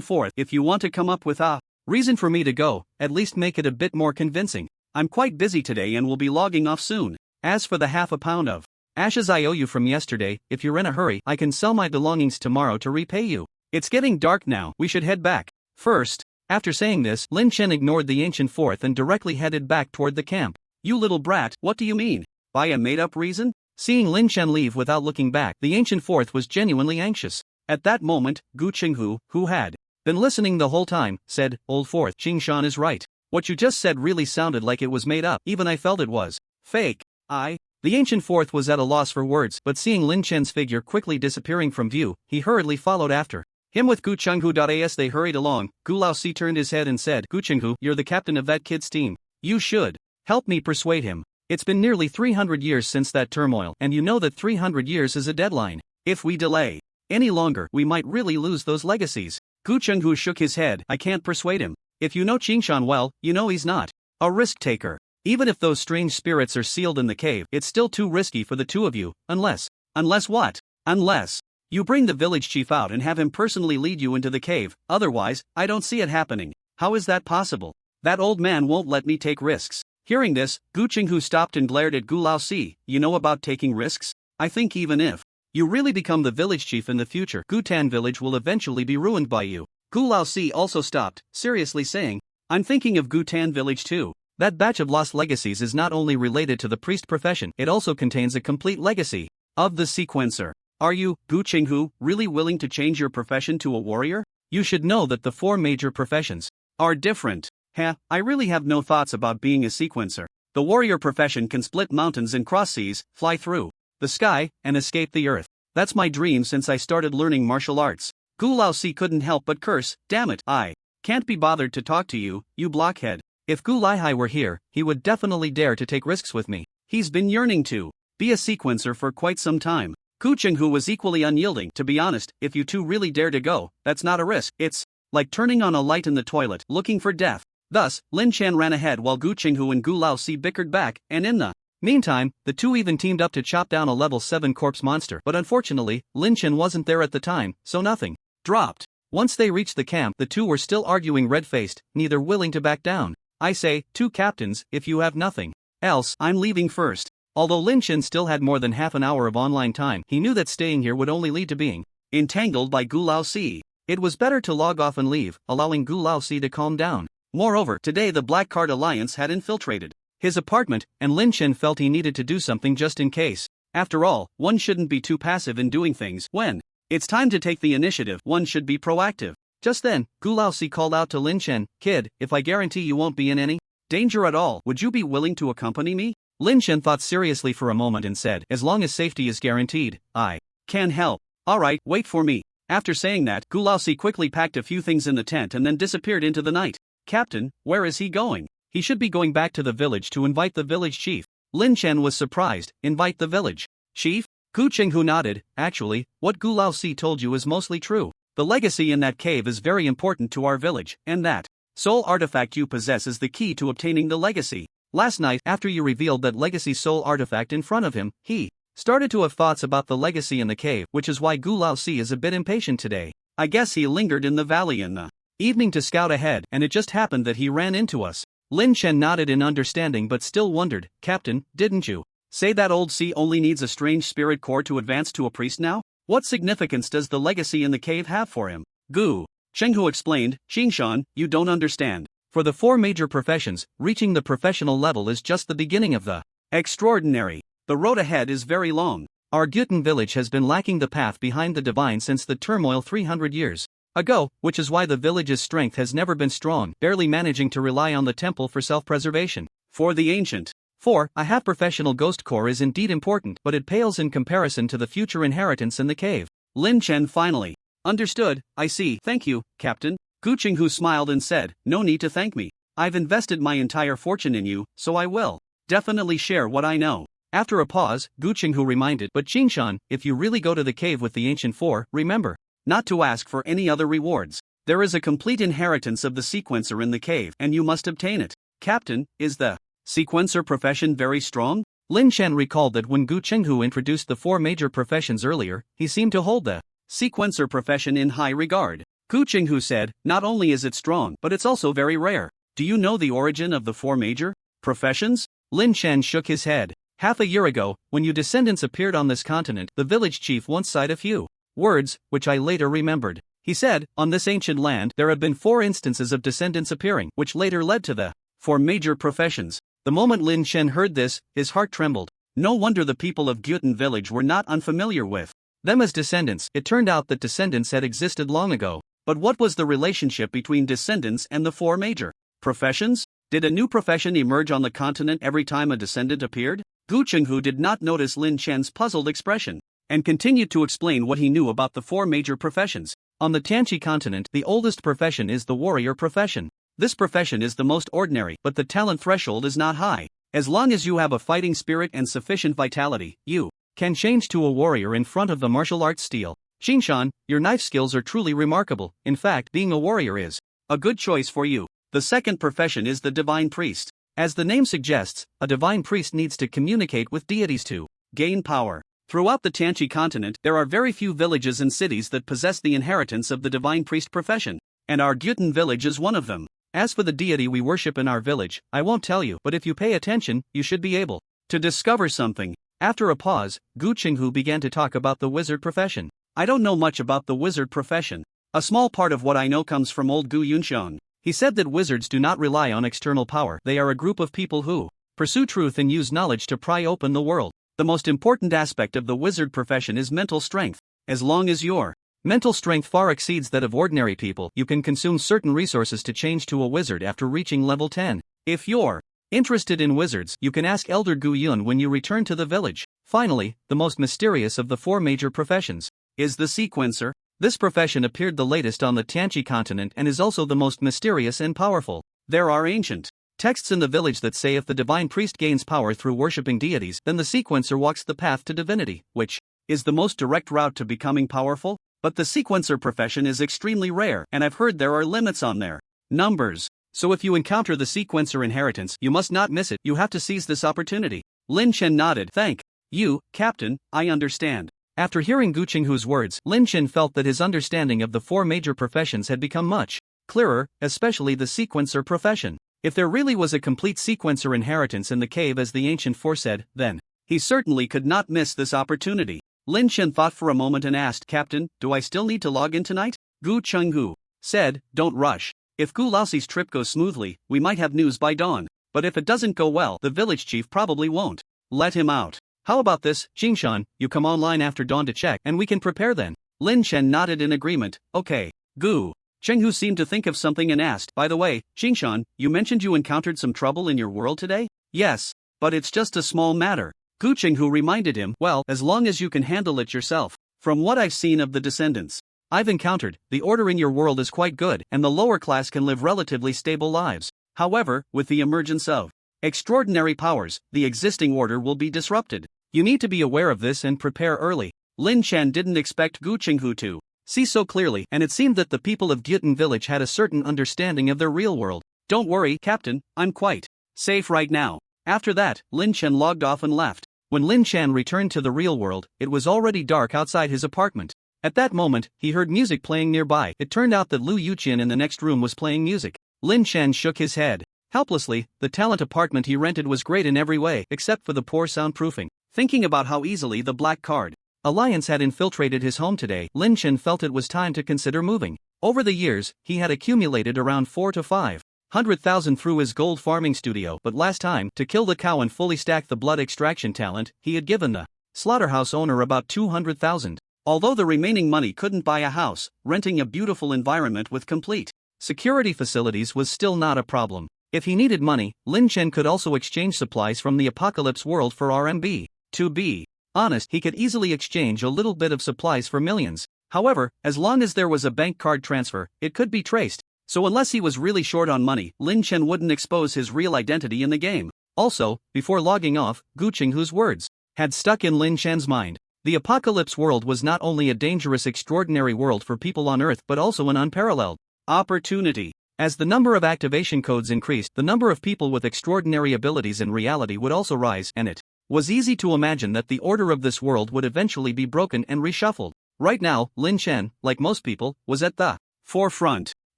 Fourth, if you want to come up with a reason for me to go, at least make it a bit more convincing. I'm quite busy today and will be logging off soon. As for the half a pound of ashes I owe you from yesterday, if you're in a hurry, I can sell my belongings tomorrow to repay you. It's getting dark now, we should head back first." After saying this, Lin Chen ignored the ancient fourth and directly headed back toward the camp. "You little brat, what do you mean? By a made-up reason?" Seeing Lin Chen leave without looking back, the ancient fourth was genuinely anxious. At that moment, Gu Qinghu, who had been listening the whole time, said, "Old fourth, Qingshan is right. What you just said really sounded like it was made up. Even I felt it was fake." The ancient fourth was at a loss for words, but seeing Lin Chen's figure quickly disappearing from view, he hurriedly followed after him with Gu Chenghu. As they hurried along, Gu Laozi turned his head and said, "Gu Chenghu, you're the captain of that kid's team. You should help me persuade him. It's been nearly 300 years since that turmoil, and you know that 300 years is a deadline. If we delay any longer, we might really lose those legacies." Gu Chenghu shook his head. "I can't persuade him. If you know Qingshan well, you know he's not a risk taker. Even if those strange spirits are sealed in the cave, it's still too risky for the two of you, unless what? Unless you bring the village chief out and have him personally lead you into the cave. Otherwise, I don't see it happening." "How is that possible? That old man won't let me take risks." Hearing this, Gu Qinghu stopped and glared at Gu Laozi. "You know about taking risks? I think even if You really become the village chief in the future. Gutan village will eventually be ruined by you. Gu Laosi also stopped, seriously saying, I'm thinking of Gutan village too. That batch of lost legacies is not only related to the priest profession, it also contains a complete legacy of the sequencer. Are you, Gu Qinghu, really willing to change your profession to a warrior? You should know that the 4 major professions are different. I really have no thoughts about being a sequencer. The warrior profession can split mountains and cross seas, fly through the sky, and escape the earth. That's my dream since I started learning martial arts. Gu Laosi couldn't help but curse, damn it, I can't be bothered to talk to you, you blockhead. If Gu Laihai were here, he would definitely dare to take risks with me. He's been yearning to be a sequencer for quite some time. Gu Qinghu was equally unyielding. To be honest, if you two really dare to go, that's not a risk. It's like turning on a light in the toilet, looking for death. Thus, Lin Chen ran ahead while Gu Qinghu and Gu Laosi bickered back, and in the meantime, the two even teamed up to chop down a level 7 corpse monster. But unfortunately, Lin Chen wasn't there at the time, so nothing dropped. Once they reached the camp, the two were still arguing red-faced, neither willing to back down. I say, 2 captains, if you have nothing else, I'm leaving first. Although Lin Chen still had more than half an hour of online time, he knew that staying here would only lead to being entangled by Gu Laosi. It was better to log off and leave, allowing Gu Laosi to calm down. Moreover, today the Black Card Alliance had infiltrated his apartment, and Lin Chen felt he needed to do something just in case. After all, one shouldn't be too passive in doing things. When it's time to take the initiative, one should be proactive. Just then, Gu Laosi called out to Lin Chen, Kid, if I guarantee you won't be in any danger at all, would you be willing to accompany me? Lin Chen thought seriously for a moment and said, as long as safety is guaranteed, I can help. Alright, wait for me. After saying that, Gu Laosi quickly packed a few things in the tent and then disappeared into the night. Captain, where is he going? He should be going back to the village to invite the village chief. Lin Chen was surprised. Invite the village chief? Gu Qinghu nodded. Actually, what Gu Laosi told you is mostly true. The legacy in that cave is very important to our village, and that soul artifact you possess is the key to obtaining the legacy. Last night, after you revealed that legacy soul artifact in front of him, he started to have thoughts about the legacy in the cave, which is why Gu Laosi is a bit impatient today. I guess he lingered in the valley in the evening to scout ahead, and it just happened that he ran into us. Lin Chen nodded in understanding but still wondered, Captain, didn't you say that old sea only needs a strange spirit core to advance to a priest now? What significance does the legacy in the cave have for him? Gu Qinghu explained, Xingshan, you don't understand. For the 4 major professions, reaching the professional level is just the beginning of the extraordinary. The road ahead is very long. Our Gyutan village has been lacking the path behind the divine since the turmoil 300 years ago, which is why the village's strength has never been strong, barely managing to rely on the temple for self-preservation. For the ancient 4, a half-professional ghost core is indeed important, but it pales in comparison to the future inheritance in the cave. Lin Chen finally understood. I see. Thank you, Captain. Gu Qinghu smiled and said, no need to thank me. I've invested my entire fortune in you, so I will definitely share what I know. After a pause, Gu Qinghu reminded, but Xingshan, if you really go to the cave with the ancient 4, remember not to ask for any other rewards. There is a complete inheritance of the sequencer in the cave, and you must obtain it. Captain, is the sequencer profession very strong? Lin Chen recalled that when Gu Qinghu introduced the 4 major professions earlier, he seemed to hold the sequencer profession in high regard. Gu Qinghu said, not only is it strong, but it's also very rare. Do you know the origin of the 4 major professions? Lin Chen shook his head. Half a year ago, when you descendants appeared on this continent, the village chief once said a few words, which I later remembered. He said, on this ancient land, there have been 4 instances of descendants appearing, which later led to the 4 major professions. The moment Lin Chen heard this, his heart trembled. No wonder the people of Gyutan village were not unfamiliar with them as descendants. It turned out that descendants had existed long ago. But what was the relationship between descendants and the 4 major professions? Did a new profession emerge on the continent every time a descendant appeared? Gu Qinghu did not notice Lin Chen's puzzled expression, and continued to explain what he knew about the 4 major professions. On the Tianqi continent, the oldest profession is the warrior profession. This profession is the most ordinary, but the talent threshold is not high. As long as you have a fighting spirit and sufficient vitality, you can change to a warrior in front of the martial arts steel. Xingshan, your knife skills are truly remarkable. In fact, being a warrior is a good choice for you. The second profession is the divine priest. As the name suggests, a divine priest needs to communicate with deities to gain power. Throughout the Tianqi continent, there are very few villages and cities that possess the inheritance of the divine priest profession, and our Gyutan village is one of them. As for the deity we worship in our village, I won't tell you, but if you pay attention, you should be able to discover something. After a pause, Gu Qinghu began to talk about the wizard profession. I don't know much about the wizard profession. A small part of what I know comes from old Gu Yunxiang. He said that wizards do not rely on external power. They are a group of people who pursue truth and use knowledge to pry open the world. The most important aspect of the wizard profession is mental strength. As long as your mental strength far exceeds that of ordinary people, you can consume certain resources to change to a wizard after reaching level 10. If you're interested in wizards, you can ask Elder Gu Yun when you return to the village. Finally, the most mysterious of the four major professions is the sequencer. This profession appeared the latest on the Tianqi continent and is also the most mysterious and powerful. There are ancient texts in the village that say if the divine priest gains power through worshipping deities, then the sequencer walks the path to divinity, which is the most direct route to becoming powerful. But the sequencer profession is extremely rare, and I've heard there are limits on their numbers. So if you encounter the sequencer inheritance, you must not miss it. You have to seize this opportunity. Lin Chen nodded. Thank you, Captain, I understand. After hearing Gu Qinghu's words, Lin Chen felt that his understanding of the four major professions had become much clearer, especially the sequencer profession. If there really was a complete sequencer inheritance in the cave as the ancient foresaid, then he certainly could not miss this opportunity. Lin Chen thought for a moment and asked, Captain, do I still need to log in tonight? Gu Qinghu said, don't rush. If Gu Laoxi's trip goes smoothly, we might have news by dawn. But if it doesn't go well, the village chief probably won't let him out. How about this, Xingshan, you come online after dawn to check, and we can prepare then. Lin Chen nodded in agreement. Okay. Gu Qinghu seemed to think of something and asked, by the way, Xingshan, you mentioned you encountered some trouble in your world today? Yes, but it's just a small matter. Gu Qinghu reminded him, well, as long as you can handle it yourself. From what I've seen of the descendants I've encountered, the order in your world is quite good, and the lower class can live relatively stable lives. However, with the emergence of extraordinary powers, the existing order will be disrupted. You need to be aware of this and prepare early. Lin Chen didn't expect Gu Qinghu to see so clearly, and it seemed that the people of Gyutan village had a certain understanding of their real world. Don't worry, Captain, I'm quite safe right now. After that, Lin Chen logged off and left. When Lin Chen returned to the real world, it was already dark outside his apartment. At that moment, he heard music playing nearby. It turned out that Lu Yuqian in the next room was playing music. Lin Chen shook his head helplessly. The talent apartment he rented was great in every way, except for the poor soundproofing. Thinking about how easily the Black Card Alliance had infiltrated his home today, Lin Chen felt it was time to consider moving. Over the years, he had accumulated around 4 to 500,000 through his gold farming studio, but last time, to kill the cow and fully stack the blood extraction talent, he had given the slaughterhouse owner about 200,000. Although the remaining money couldn't buy a house, renting a beautiful environment with complete security facilities was still not a problem. If he needed money, Lin Chen could also exchange supplies from the apocalypse world for RMB. To be honest, he could easily exchange a little bit of supplies for millions. However, as long as there was a bank card transfer, it could be traced. So unless he was really short on money, Lin Chen wouldn't expose his real identity in the game. Also, before logging off, Gu Qinghu's words had stuck in Lin Chen's mind. The apocalypse world was not only a dangerous, extraordinary world for people on Earth but also an unparalleled opportunity. As the number of activation codes increased, the number of people with extraordinary abilities in reality would also rise, and it was easy to imagine that the order of this world would eventually be broken and reshuffled. Right now, Lin Chen, like most people, was at the forefront.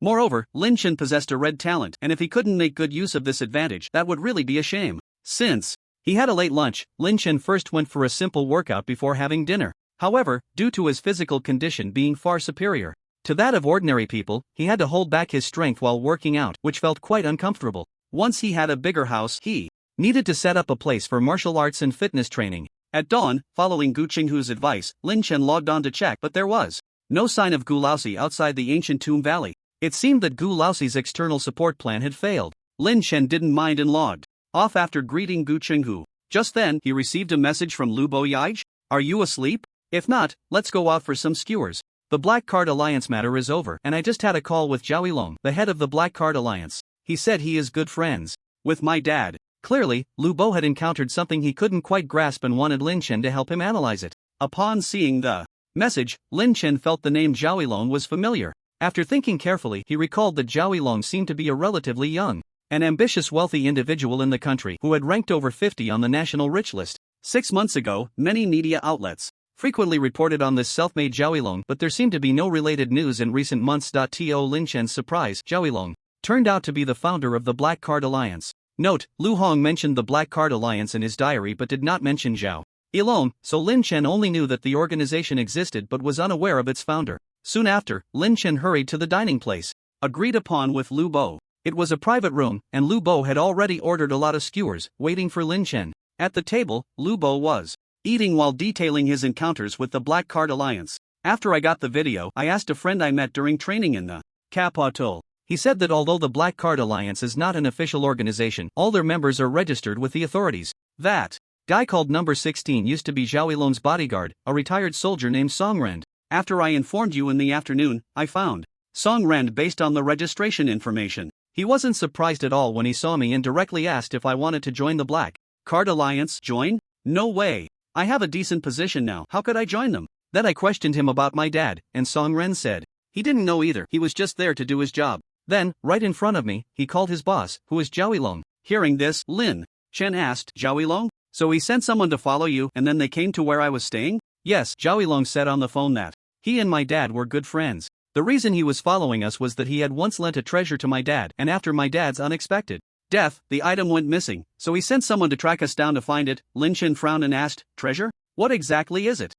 Moreover, Lin Chen possessed a red talent, and if he couldn't make good use of this advantage, that would really be a shame. Since he had a late lunch, Lin Chen first went for a simple workout before having dinner. However, due to his physical condition being far superior to that of ordinary people, he had to hold back his strength while working out, which felt quite uncomfortable. Once he had a bigger house, he needed to set up a place for martial arts and fitness training. At dawn, following Gu Qinghu's advice, Lin Chen logged on to check, but there was no sign of Gu Laoxi outside the ancient Tomb Valley. It seemed that Gu Laoxi's external support plan had failed. Lin Chen didn't mind and logged off after greeting Gu Qinghu. Just then, he received a message from Lu Boyaige. Are you asleep? If not, let's go out for some skewers. The Black Card Alliance matter is over, and I just had a call with Zhao Yilong, the head of the Black Card Alliance. He said he is good friends with my dad. Clearly, Lu Bo had encountered something he couldn't quite grasp and wanted Lin Chen to help him analyze it. Upon seeing the message, Lin Chen felt the name Zhao Yilong was familiar. After thinking carefully, he recalled that Zhao Yilong seemed to be a relatively young and ambitious wealthy individual in the country who had ranked over 50 on the national rich list. 6 months ago, many media outlets frequently reported on this self-made Zhao Yilong, but there seemed to be no related news in recent months. To Lin Chen's surprise, Zhao Yilong turned out to be the founder of the Black Card Alliance. Note, Lu Hong mentioned the Black Card Alliance in his diary but did not mention Zhao alone, so Lin Chen only knew that the organization existed but was unaware of its founder. Soon after, Lin Chen hurried to the dining place, agreed upon with Lu Bo. It was a private room, and Lu Bo had already ordered a lot of skewers, waiting for Lin Chen. At the table, Lu Bo was eating while detailing his encounters with the Black Card Alliance. After I got the video, I asked a friend I met during training in the capital. He said that although the Black Card Alliance is not an official organization, all their members are registered with the authorities. That guy called number 16 used to be Zhao Yilong's bodyguard, a retired soldier named Song Rand. After I informed you in the afternoon, I found Song Rand based on the registration information. He wasn't surprised at all when he saw me and directly asked if I wanted to join the Black Card Alliance. Join? No way. I have a decent position now, how could I join them? Then I questioned him about my dad, and Song Ren said he didn't know either, he was just there to do his job. Then, right in front of me, he called his boss, who is Zhao Yilong. Hearing this, Lin Chen asked, Zhao Yilong? So he sent someone to follow you and then they came to where I was staying? Yes, Zhao Yilong said on the phone that he and my dad were good friends. The reason he was following us was that he had once lent a treasure to my dad, and after my dad's unexpected death, the item went missing, so he sent someone to track us down to find it. Lin Chen frowned and asked, treasure? What exactly is it?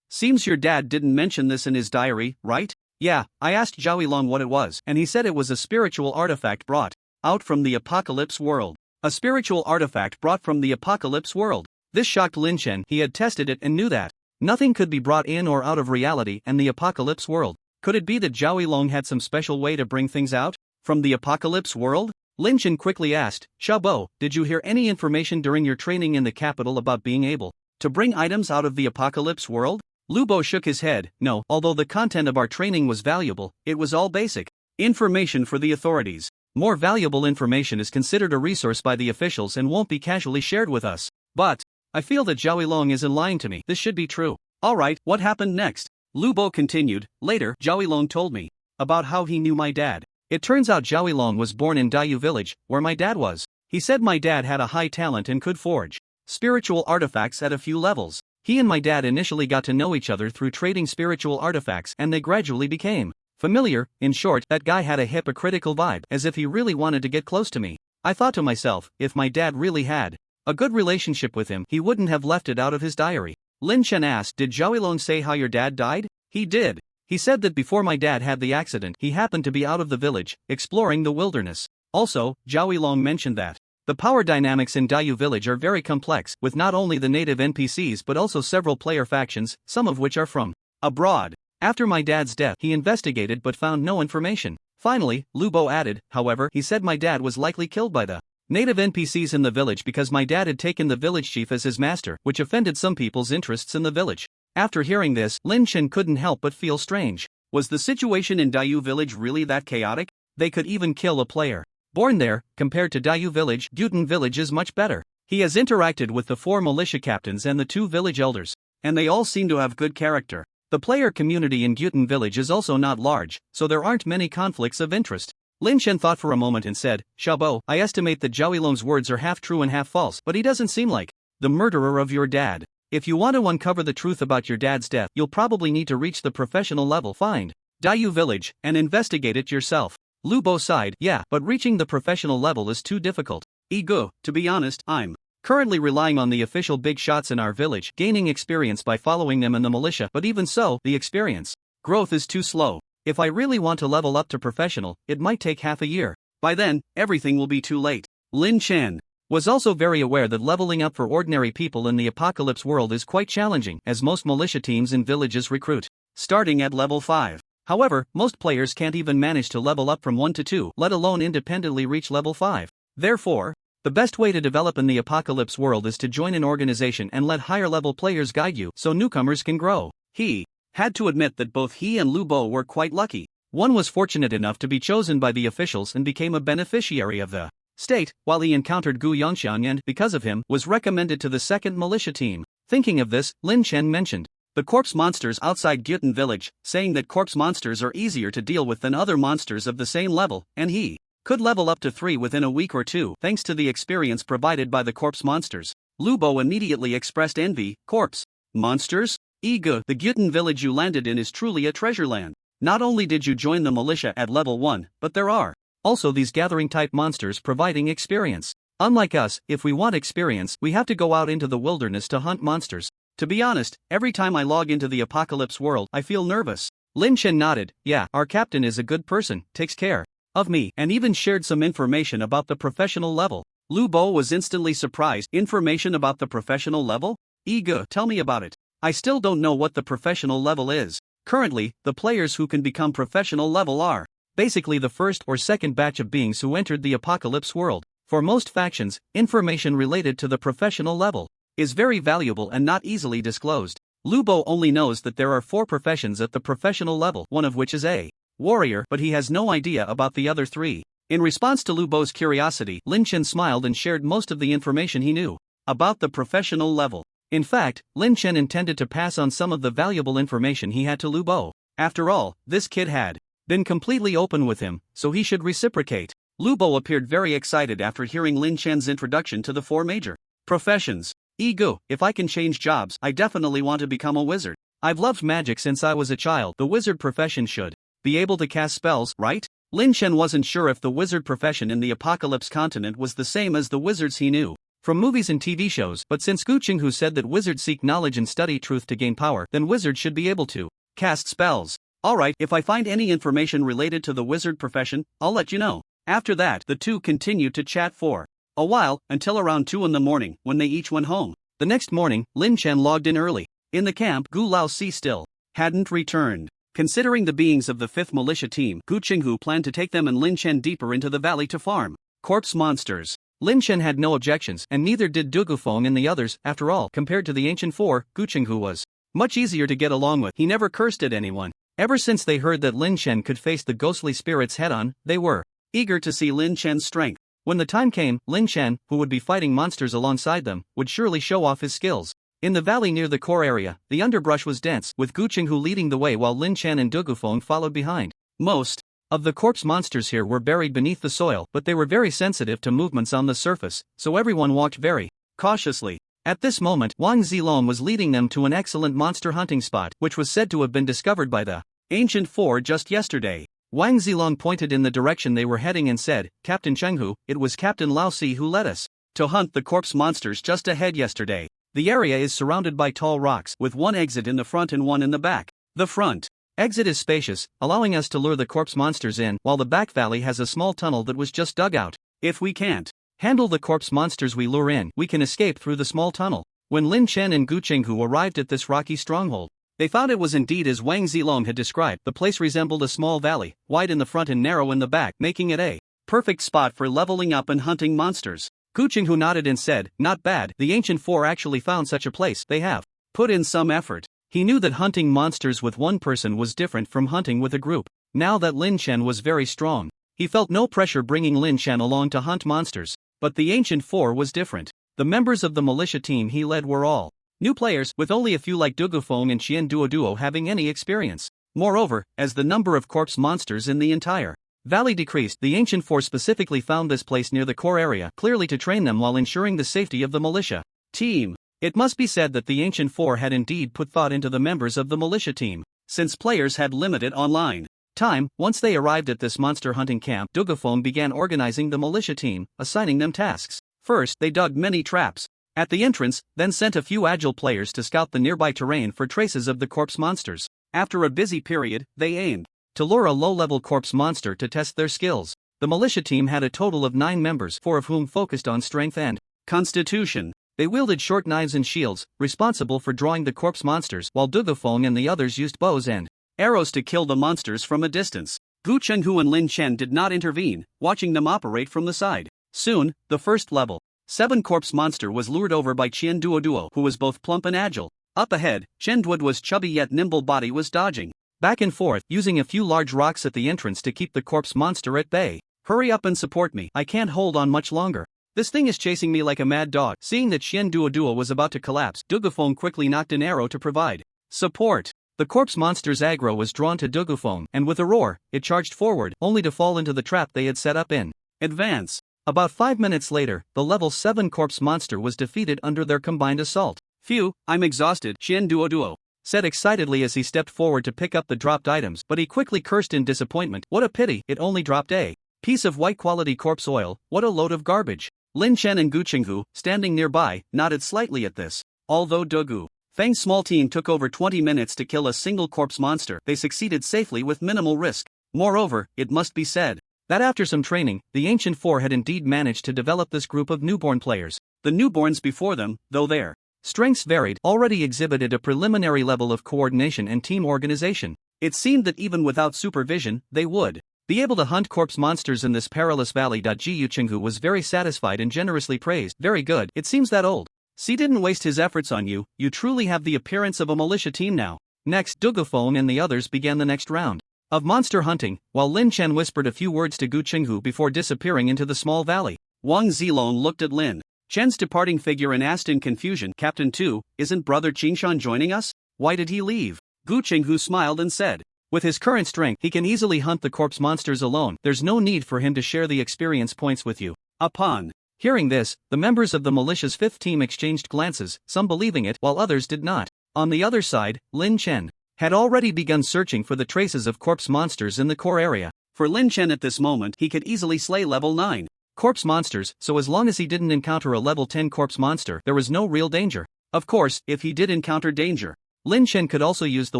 Seems your dad didn't mention this in his diary, right? Yeah, I asked Zhao Yilong what it was, and he said it was a spiritual artifact brought out from the apocalypse world. A spiritual artifact brought from the apocalypse world. This shocked Lin Chen. He had tested it and knew that nothing could be brought in or out of reality and the apocalypse world. Could it be that Zhao Yilong had some special way to bring things out from the apocalypse world? Lin Chen quickly asked, Xiaobo, did you hear any information during your training in the capital about being able to bring items out of the apocalypse world? Lu Bo shook his head. No, although the content of our training was valuable, it was all basic information for the authorities. More valuable information is considered a resource by the officials and won't be casually shared with us. But I feel that Zhao Yilong isn't lying to me. This should be true. Alright, what happened next? Lu Bo continued. Later, Zhao Yilong told me about how he knew my dad. It turns out Zhao Yilong was born in Dayu village, where my dad was. He said my dad had a high talent and could forge spiritual artifacts at a few levels. He and my dad initially got to know each other through trading spiritual artifacts and they gradually became familiar. In short, that guy had a hypocritical vibe, as if he really wanted to get close to me. I thought to myself, if my dad really had a good relationship with him, he wouldn't have left it out of his diary. Lin Chen asked, did Zhao Yilong say how your dad died? He did. He said that before my dad had the accident, he happened to be out of the village, exploring the wilderness. Also, Zhao Yilong mentioned that the power dynamics in Dayu village are very complex, with not only the native NPCs but also several player factions, some of which are from abroad. After my dad's death, he investigated but found no information. Finally, Lu Bo added, however, he said my dad was likely killed by the native NPCs in the village because my dad had taken the village chief as his master, which offended some people's interests in the village. After hearing this, Lin Chen couldn't help but feel strange. Was the situation in Dayu village really that chaotic? They could even kill a player born there. Compared to Dayu village, Gyutan village is much better. He has interacted with the 4 militia captains and the 2 village elders, and they all seem to have good character. The player community in Gyutan village is also not large, so there aren't many conflicts of interest. Lin Chen thought for a moment and said, Xiaobo, I estimate that Zhao Yilong's words are half true and half false, but he doesn't seem like the murderer of your dad. If you want to uncover the truth about your dad's death, you'll probably need to reach the professional level. Find Dayu village and investigate it yourself. Lu Bo sighed. Yeah, but reaching the professional level is too difficult. To be honest, I'm currently relying on the official big shots in our village, gaining experience by following them in the militia, but even so, the experience growth is too slow. If I really want to level up to professional, it might take half a year. By then, everything will be too late. Lin Chen was also very aware that leveling up for ordinary people in the apocalypse world is quite challenging, as most militia teams in villages recruit starting at level 5. However, most players can't even manage to level up from 1 to 2, let alone independently reach level 5. Therefore, the best way to develop in the apocalypse world is to join an organization and let higher level players guide you so newcomers can grow. He had to admit that both he and Lu Bo were quite lucky. One was fortunate enough to be chosen by the officials and became a beneficiary of the state, while he encountered Gu Yongxian and, because of him, was recommended to the 2nd militia team. Thinking of this, Lin Chen mentioned the corpse monsters outside Gyutan village, saying that corpse monsters are easier to deal with than other monsters of the same level, and he could level up to 3 within a week or 2 thanks to the experience provided by the corpse monsters. Lu Bo immediately expressed envy. Corpse monsters? The Gyutan village you landed in is truly a treasure land. Not only did you join the militia at level 1, but there are also these gathering type monsters providing experience. Unlike us, if we want experience, we have to go out into the wilderness to hunt monsters. To be honest, every time I log into the apocalypse world, I feel nervous. Lin Chen nodded. Yeah, our captain is a good person, takes care of me, and even shared some information about the professional level. Lu Bo was instantly surprised. Information about the professional level? Ego, tell me about it. I still don't know what the professional level is. Currently, the players who can become professional level are basically the first or second batch of beings who entered the apocalypse world. For most factions, information related to the professional level is very valuable and not easily disclosed. Lu Bo only knows that there are 4 professions at the professional level, one of which is a warrior, but he has no idea about the other 3. In response to Lu Bo's curiosity, Lin Chen smiled and shared most of the information he knew about the professional level. In fact, Lin Chen intended to pass on some of the valuable information he had to Lu Bo. After all, this kid had been completely open with him, so he should reciprocate. Lu Bo appeared very excited after hearing Lin Chen's introduction to the 4 major professions. Ego, if I can change jobs, I definitely want to become a wizard. I've loved magic since I was a child. The wizard profession should be able to cast spells, right? Lin Chen wasn't sure if the wizard profession in the apocalypse continent was the same as the wizards he knew from movies and TV shows, but since Gu Qinghu said that wizards seek knowledge and study truth to gain power, then wizards should be able to cast spells. Alright, if I find any information related to the wizard profession, I'll let you know. After that, the two continued to chat for a while, until around 2 in the morning, when they each went home. The next morning, Lin Chen logged in early. In the camp, Gu Laosi still hadn't returned. Considering the beings of the 5th militia team, Gu Qinghu planned to take them and Lin Chen deeper into the valley to farm corpse monsters. Lin Chen had no objections, and neither did Du Gufeng and the others. After all, compared to the Ancient Four, Gu Qinghu was much easier to get along with. He never cursed at anyone. Ever since they heard that Lin Chen could face the ghostly spirits head-on, they were eager to see Lin Chen's strength. When the time came, Lin Chen, who would be fighting monsters alongside them, would surely show off his skills. In the valley near the core area, the underbrush was dense, with Gu Qinghu leading the way while Lin Chen and Du Gufeng followed behind. Most of the corpse monsters here were buried beneath the soil, but they were very sensitive to movements on the surface, so everyone walked very cautiously. At this moment, Wang Zilong was leading them to an excellent monster hunting spot, which was said to have been discovered by the Ancient Four just yesterday. Wang Zilong pointed in the direction they were heading and said, Captain Chenghu, it was Captain Laosi who led us to hunt the corpse monsters just ahead yesterday. The area is surrounded by tall rocks, with one exit in the front and one in the back. The front exit is spacious, allowing us to lure the corpse monsters in, while the back valley has a small tunnel that was just dug out. If we can't handle the corpse monsters we lure in, we can escape through the small tunnel. When Lin Chen and Gu Qinghu arrived at this rocky stronghold, they found it was indeed as Wang Zilong had described. The place resembled a small valley, wide in the front and narrow in the back, making it a perfect spot for leveling up and hunting monsters. Gu Qinghu nodded and said, not bad, the Ancient Four actually found such a place. They have put in some effort. He knew that hunting monsters with one person was different from hunting with a group. Now that Lin Chen was very strong, he felt no pressure bringing Lin Chen along to hunt monsters. But the Ancient Four was different. The members of the militia team he led were all new players, with only a few like Du Gufeng and Qian Duoduo having any experience. Moreover, as the number of corpse monsters in the entire valley decreased, the Ancient Four specifically found this place near the core area, clearly to train them while ensuring the safety of the militia team. It must be said that the Ancient Four had indeed put thought into the members of the militia team, since players had limited online time. Once they arrived at this monster hunting camp, Du Gufeng began organizing the militia team, assigning them tasks. First, they dug many traps at the entrance, then sent a few agile players to scout the nearby terrain for traces of the corpse monsters. After a busy period, they aimed to lure a low-level corpse monster to test their skills. The militia team had a total of 9 members, 4 of whom focused on strength and constitution. They wielded short knives and shields, responsible for drawing the corpse monsters, while Du Gufeng and the others used bows and arrows to kill the monsters from a distance. Gu Chenghu and Lin Chen did not intervene, watching them operate from the side. Soon, the first level 7 corpse monster was lured over by Qian Duoduo, who was both plump and agile. Up ahead, Chen Duod was chubby yet nimble body was dodging back and forth, using a few large rocks at the entrance to keep the corpse monster at bay. Hurry up and support me, I can't hold on much longer. This thing is chasing me like a mad dog. Seeing that Qian Duoduo was about to collapse, Du Gufeng quickly knocked an arrow to provide support. The corpse monster's aggro was drawn to Du Gufeng, and with a roar, it charged forward, only to fall into the trap they had set up in advance. About 5 minutes later, the level 7 corpse monster was defeated under their combined assault. Phew, I'm exhausted, Qian Duoduo said excitedly as he stepped forward to pick up the dropped items, but he quickly cursed in disappointment. What a pity, it only dropped a piece of white quality corpse oil, what a load of garbage. Lin Chen and Gu Qinghu, standing nearby, nodded slightly at this. Although Dogu Fang's small team took over 20 minutes to kill a single corpse monster, they succeeded safely with minimal risk. Moreover, it must be said that after some training, the Ancient Four had indeed managed to develop this group of newborn players. The newborns before them, though their strengths varied, already exhibited a preliminary level of coordination and team organization. It seemed that even without supervision, they would be able to hunt corpse monsters in this perilous valley. Yu Qinghu was very satisfied and generously praised. Very good, it seems that old C didn't waste his efforts on you, you truly have the appearance of a militia team now. Next, Dugafone and the others began the next round of monster hunting, while Lin Chen whispered a few words to Gu Qinghu before disappearing into the small valley. Wang Zilong looked at Lin Chen's departing figure and asked in confusion, Captain 2, isn't Brother Qingshan joining us? Why did he leave? Gu Qinghu smiled and said, with his current strength, he can easily hunt the corpse monsters alone. There's no need for him to share the experience points with you. Upon hearing this, the members of the militia's fifth team exchanged glances, some believing it while others did not. On the other side, Lin Chen had already begun searching for the traces of corpse monsters in the core area. For Lin Chen at this moment, he could easily slay level 9 corpse monsters, so as long as he didn't encounter a level 10 corpse monster, there was no real danger. Of course, if he did encounter danger, Lin Chen could also use the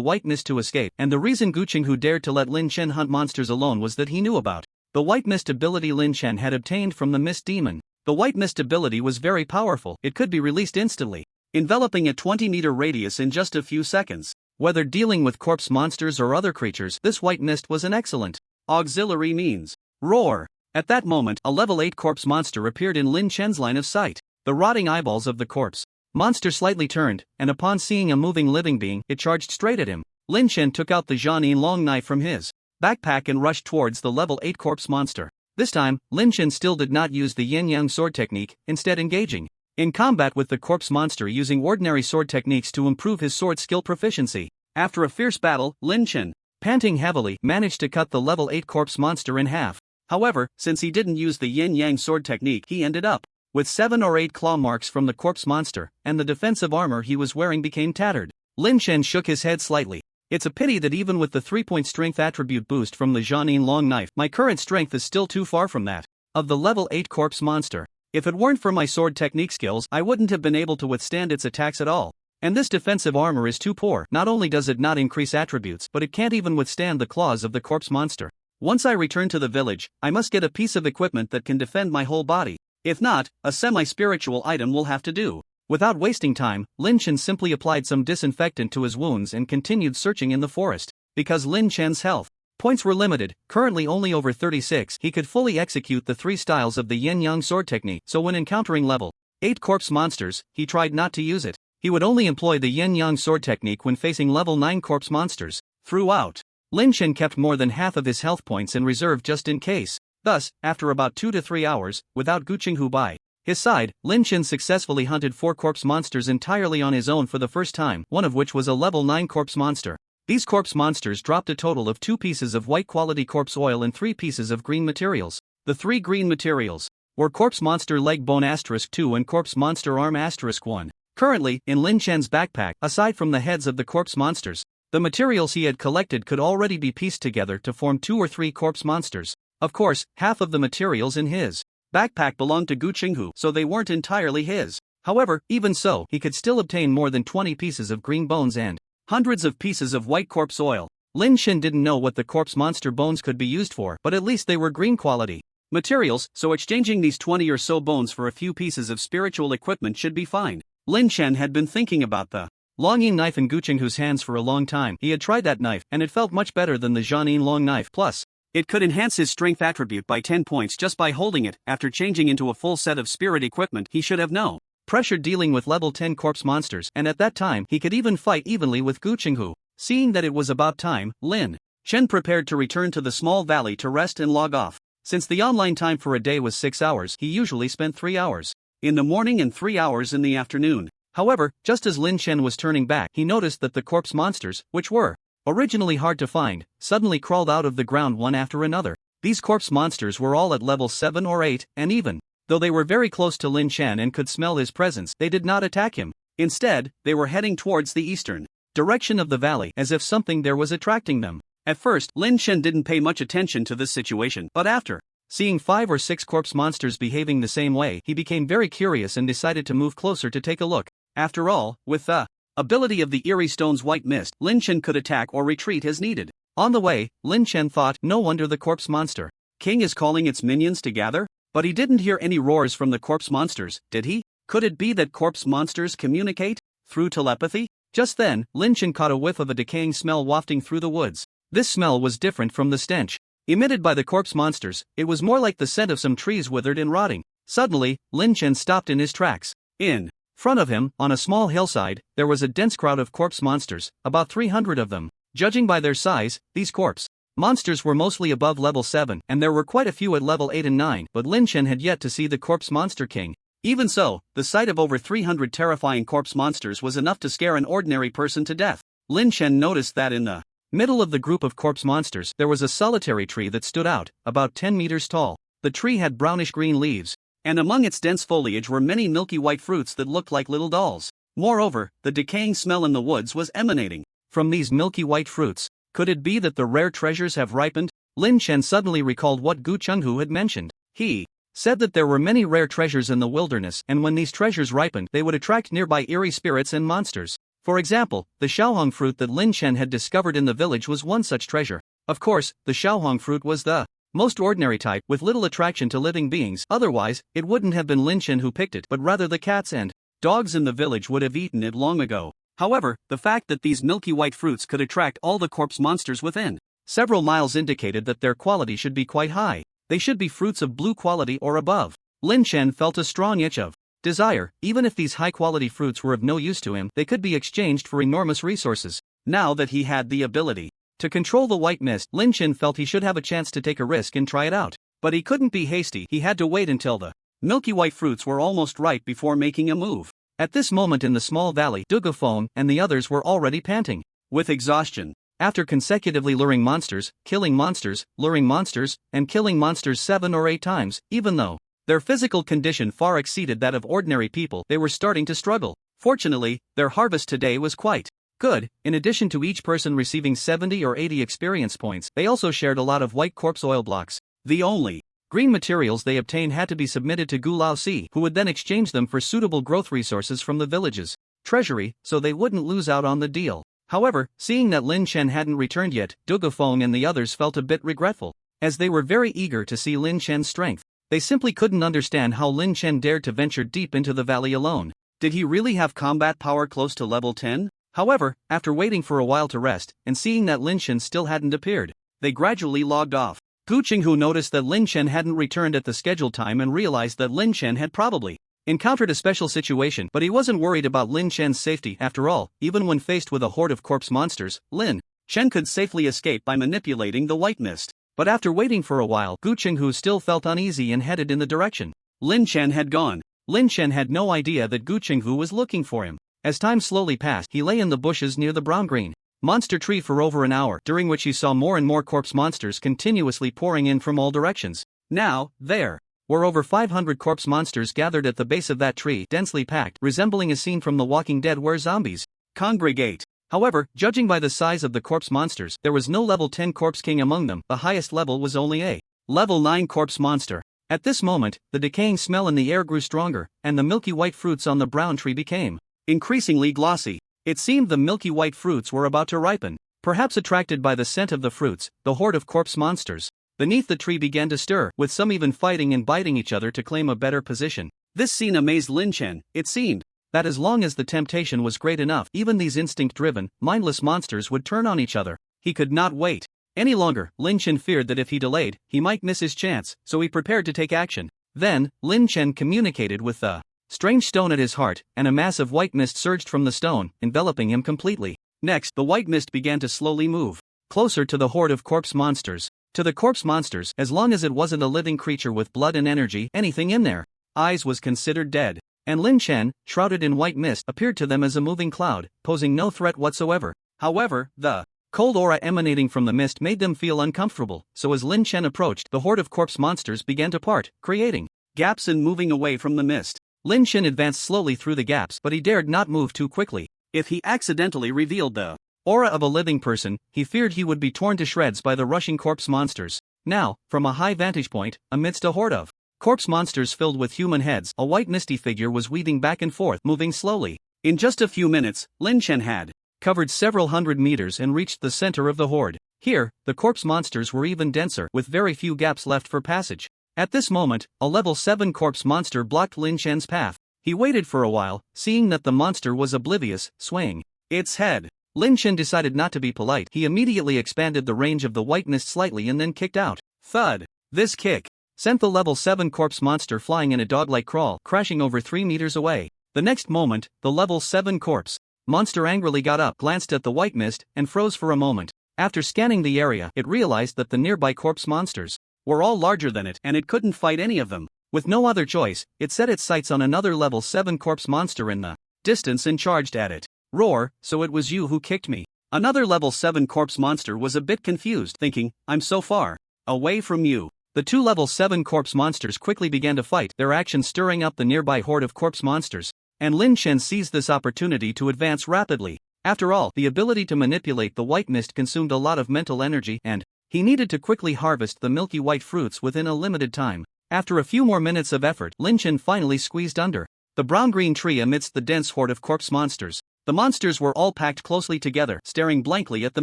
white mist to escape, and the reason Gu Qinghu dared to let Lin Chen hunt monsters alone was that he knew about the white mist ability Lin Chen had obtained from the mist demon. The white mist ability was very powerful, it could be released instantly, enveloping a 20-meter radius in just a few seconds. Whether dealing with corpse monsters or other creatures, this white mist was an excellent auxiliary means. Roar! At that moment, a level 8 corpse monster appeared in Lin Chen's line of sight. The rotting eyeballs of the corpse monster slightly turned, and upon seeing a moving living being, it charged straight at him. Lin Chen took out the Jianin long knife from his backpack and rushed towards the level 8 corpse monster. This time, Lin Chen still did not use the yin-yang sword technique, instead engaging in combat with the corpse monster using ordinary sword techniques to improve his sword skill proficiency. After a fierce battle, Lin Chen, panting heavily, managed to cut the level 8 corpse monster in half. However, since he didn't use the yin-yang sword technique, he ended up with 7 or 8 claw marks from the corpse monster, and the defensive armor he was wearing became tattered. Lin Chen shook his head slightly. It's a pity that even with the 3-point strength attribute boost from the Jianin long knife, my current strength is still too far from that of the level 8 corpse monster. If it weren't for my sword technique skills, I wouldn't have been able to withstand its attacks at all. And this defensive armor is too poor. Not only does it not increase attributes, but it can't even withstand the claws of the corpse monster. Once I return to the village, I must get a piece of equipment that can defend my whole body. If not, a semi-spiritual item will have to do. Without wasting time, Lin Chen simply applied some disinfectant to his wounds and continued searching in the forest. Because Lin Chen's health points were limited, currently only over 36, he could fully execute the 3 styles of the yin-yang sword technique, so when encountering level 8 corpse monsters, he tried not to use it. He would only employ the yin-yang sword technique when facing level 9 corpse monsters. Throughout, Lin Chen kept more than half of his health points in reserve just in case. Thus, after about 2 to 3 hours, without Gu Qinghu by his side, Lin Chen successfully hunted 4 corpse monsters entirely on his own for the first time, one of which was a level 9 corpse monster. These corpse monsters dropped a total of 2 pieces of white quality corpse oil and 3 pieces of green materials. The 3 green materials were corpse monster leg bone *2 and corpse monster arm *1. Currently, in Lin Chen's backpack, aside from the heads of the corpse monsters, the materials he had collected could already be pieced together to form 2 or 3 corpse monsters. Of course, half of the materials in his backpack belonged to Gu Qinghu, so they weren't entirely his. However, even so, he could still obtain more than 20 pieces of green bones and hundreds of pieces of white corpse oil. Lin Chen didn't know what the corpse monster bones could be used for, but at least they were green quality materials, so exchanging these 20 or so bones for a few pieces of spiritual equipment should be fine. Lin Chen had been thinking about the Longyin knife in Gu Qinghu's hands for a long time. He had tried that knife, and it felt much better than the Jianin long knife. Plus, it could enhance his strength attribute by 10 points just by holding it. After changing into a full set of spirit equipment, he should have no pressure dealing with level 10 corpse monsters, and at that time, he could even fight evenly with Gu Qinghu. Seeing that it was about time, Lin Chen prepared to return to the small valley to rest and log off. Since the online time for a day was 6 hours, he usually spent 3 hours in the morning and 3 hours in the afternoon. However, just as Lin Chen was turning back, he noticed that the corpse monsters, which were originally hard to find, suddenly crawled out of the ground one after another. These corpse monsters were all at level 7 or 8, and even though they were very close to Lin Chen and could smell his presence, they did not attack him. Instead, they were heading towards the eastern direction of the valley, as if something there was attracting them. At first, Lin Chen didn't pay much attention to this situation, but after Seeing 5 or 6 corpse monsters behaving the same way, he became very curious and decided to move closer to take a look. After all, with the ability of the Eerie Stone's white mist, Lin Chen could attack or retreat as needed. On the way, Lin Chen thought, no wonder the corpse monster king is calling its minions to gather? But he didn't hear any roars from the corpse monsters, did he? Could it be that corpse monsters communicate through telepathy? Just then, Lin Chen caught a whiff of a decaying smell wafting through the woods. This smell was different from the stench emitted by the corpse monsters. It was more like the scent of some trees withered and rotting. Suddenly, Lin Chen stopped in his tracks. In front of him, on a small hillside, there was a dense crowd of corpse monsters, about 300 of them. Judging by their size, these corpse monsters were mostly above level 7, and there were quite a few at level 8 and 9, but Lin Chen had yet to see the corpse monster king. Even so, the sight of over 300 terrifying corpse monsters was enough to scare an ordinary person to death. Lin Chen noticed that in the middle of the group of corpse monsters there was a solitary tree that stood out, about 10 meters tall. The tree had brownish-green leaves, and among its dense foliage were many milky white fruits that looked like little dolls. Moreover, the decaying smell in the woods was emanating from these milky white fruits. Could it be that the rare treasures have ripened? Lin Chen suddenly recalled what Gu Chenghu had mentioned. He said that there were many rare treasures in the wilderness, and when these treasures ripened, they would attract nearby eerie spirits and monsters. For example, the Xiaohong fruit that Lin Chen had discovered in the village was one such treasure. Of course, the Xiaohong fruit was the most ordinary type, with little attraction to living beings. Otherwise, it wouldn't have been Lin Chen who picked it, but rather the cats and dogs in the village would have eaten it long ago. However, the fact that these milky white fruits could attract all the corpse monsters within several miles indicated that their quality should be quite high. They should be fruits of blue quality or above. Lin Chen felt a strong itch of desire. Even if these high-quality fruits were of no use to him, they could be exchanged for enormous resources. Now that he had the ability to control the white mist, Lin Chen felt he should have a chance to take a risk and try it out. But he couldn't be hasty. He had to wait until the milky white fruits were almost ripe before making a move. At this moment in the small valley, Dugafeng and the others were already panting with exhaustion. After consecutively luring monsters, killing monsters, luring monsters, and killing monsters 7 or 8 times, even though their physical condition far exceeded that of ordinary people, they were starting to struggle. Fortunately, their harvest today was quite good. In addition to each person receiving 70 or 80 experience points, they also shared a lot of white corpse oil blocks. The only green materials they obtained had to be submitted to Gu Laosi, who would then exchange them for suitable growth resources from the village's treasury, so they wouldn't lose out on the deal. However, seeing that Lin Chen hadn't returned yet, Dugafeng and the others felt a bit regretful, as they were very eager to see Lin Chen's strength. They simply couldn't understand how Lin Chen dared to venture deep into the valley alone. Did he really have combat power close to level 10? However, after waiting for a while to rest, and seeing that Lin Chen still hadn't appeared, they gradually logged off. Gu Chenghu noticed that Lin Chen hadn't returned at the scheduled time and realized that Lin Chen had probably encountered a special situation, but he wasn't worried about Lin Chen's safety. After all, even when faced with a horde of corpse monsters, Lin Chen could safely escape by manipulating the white mist. But after waiting for a while, Gu Chenghu still felt uneasy and headed in the direction Lin Chen had gone. Lin Chen had no idea that Gu Chenghu was looking for him. As time slowly passed, he lay in the bushes near the brown-green monster tree for over an hour, during which he saw more and more corpse monsters continuously pouring in from all directions. Now, there were over 500 corpse monsters gathered at the base of that tree, densely packed, resembling a scene from The Walking Dead where zombies congregate. However, judging by the size of the corpse monsters, there was no level 10 corpse king among them. The highest level was only a level 9 corpse monster. At this moment, the decaying smell in the air grew stronger, and the milky white fruits on the brown tree became increasingly glossy. It seemed the milky white fruits were about to ripen. Perhaps attracted by the scent of the fruits, the horde of corpse monsters beneath the tree began to stir, with some even fighting and biting each other to claim a better position. This scene amazed Lin Chen. It seemed that as long as the temptation was great enough, even these instinct-driven, mindless monsters would turn on each other. He could not wait any longer. Lin Chen feared that if he delayed, he might miss his chance, so he prepared to take action. Then, Lin Chen communicated with the strange stone at his heart, and a mass of white mist surged from the stone, enveloping him completely. Next, the white mist began to slowly move closer to the horde of corpse monsters. To the corpse monsters, as long as it wasn't a living creature with blood and energy, anything in their eyes was considered dead. And Lin Chen, shrouded in white mist, appeared to them as a moving cloud, posing no threat whatsoever. However, the cold aura emanating from the mist made them feel uncomfortable, so as Lin Chen approached, the horde of corpse monsters began to part, creating gaps and moving away from the mist. Lin Chen advanced slowly through the gaps, but he dared not move too quickly. If he accidentally revealed the aura of a living person, he feared he would be torn to shreds by the rushing corpse monsters. Now, from a high vantage point, amidst a horde of corpse monsters filled with human heads, a white misty figure was weaving back and forth, moving slowly. In just a few minutes, Lin Chen had covered several hundred meters and reached the center of the horde. Here, the corpse monsters were even denser, with very few gaps left for passage. At this moment, a level 7 corpse monster blocked Lin Chen's path. He waited for a while, seeing that the monster was oblivious, swaying its head. Lin Chen decided not to be polite. He immediately expanded the range of the white mist slightly and then kicked out. Thud! This kick sent the level 7 corpse monster flying in a dog-like crawl, crashing over 3 meters away. The next moment, the level 7 corpse monster angrily got up, glanced at the white mist, and froze for a moment. After scanning the area, it realized that the nearby corpse monsters were all larger than it, and it couldn't fight any of them. With no other choice, it set its sights on another level 7 corpse monster in the distance and charged at it. Roar, so it was you who kicked me. Another level 7 corpse monster was a bit confused, thinking, I'm so far away from you. The two level 7 corpse monsters quickly began to fight, their actions stirring up the nearby horde of corpse monsters. And Lin Chen seized this opportunity to advance rapidly. After all, the ability to manipulate the white mist consumed a lot of mental energy, and he needed to quickly harvest the milky white fruits within a limited time. After a few more minutes of effort, Lin Chen finally squeezed under the brown-green tree amidst the dense horde of corpse monsters. The monsters were all packed closely together, staring blankly at the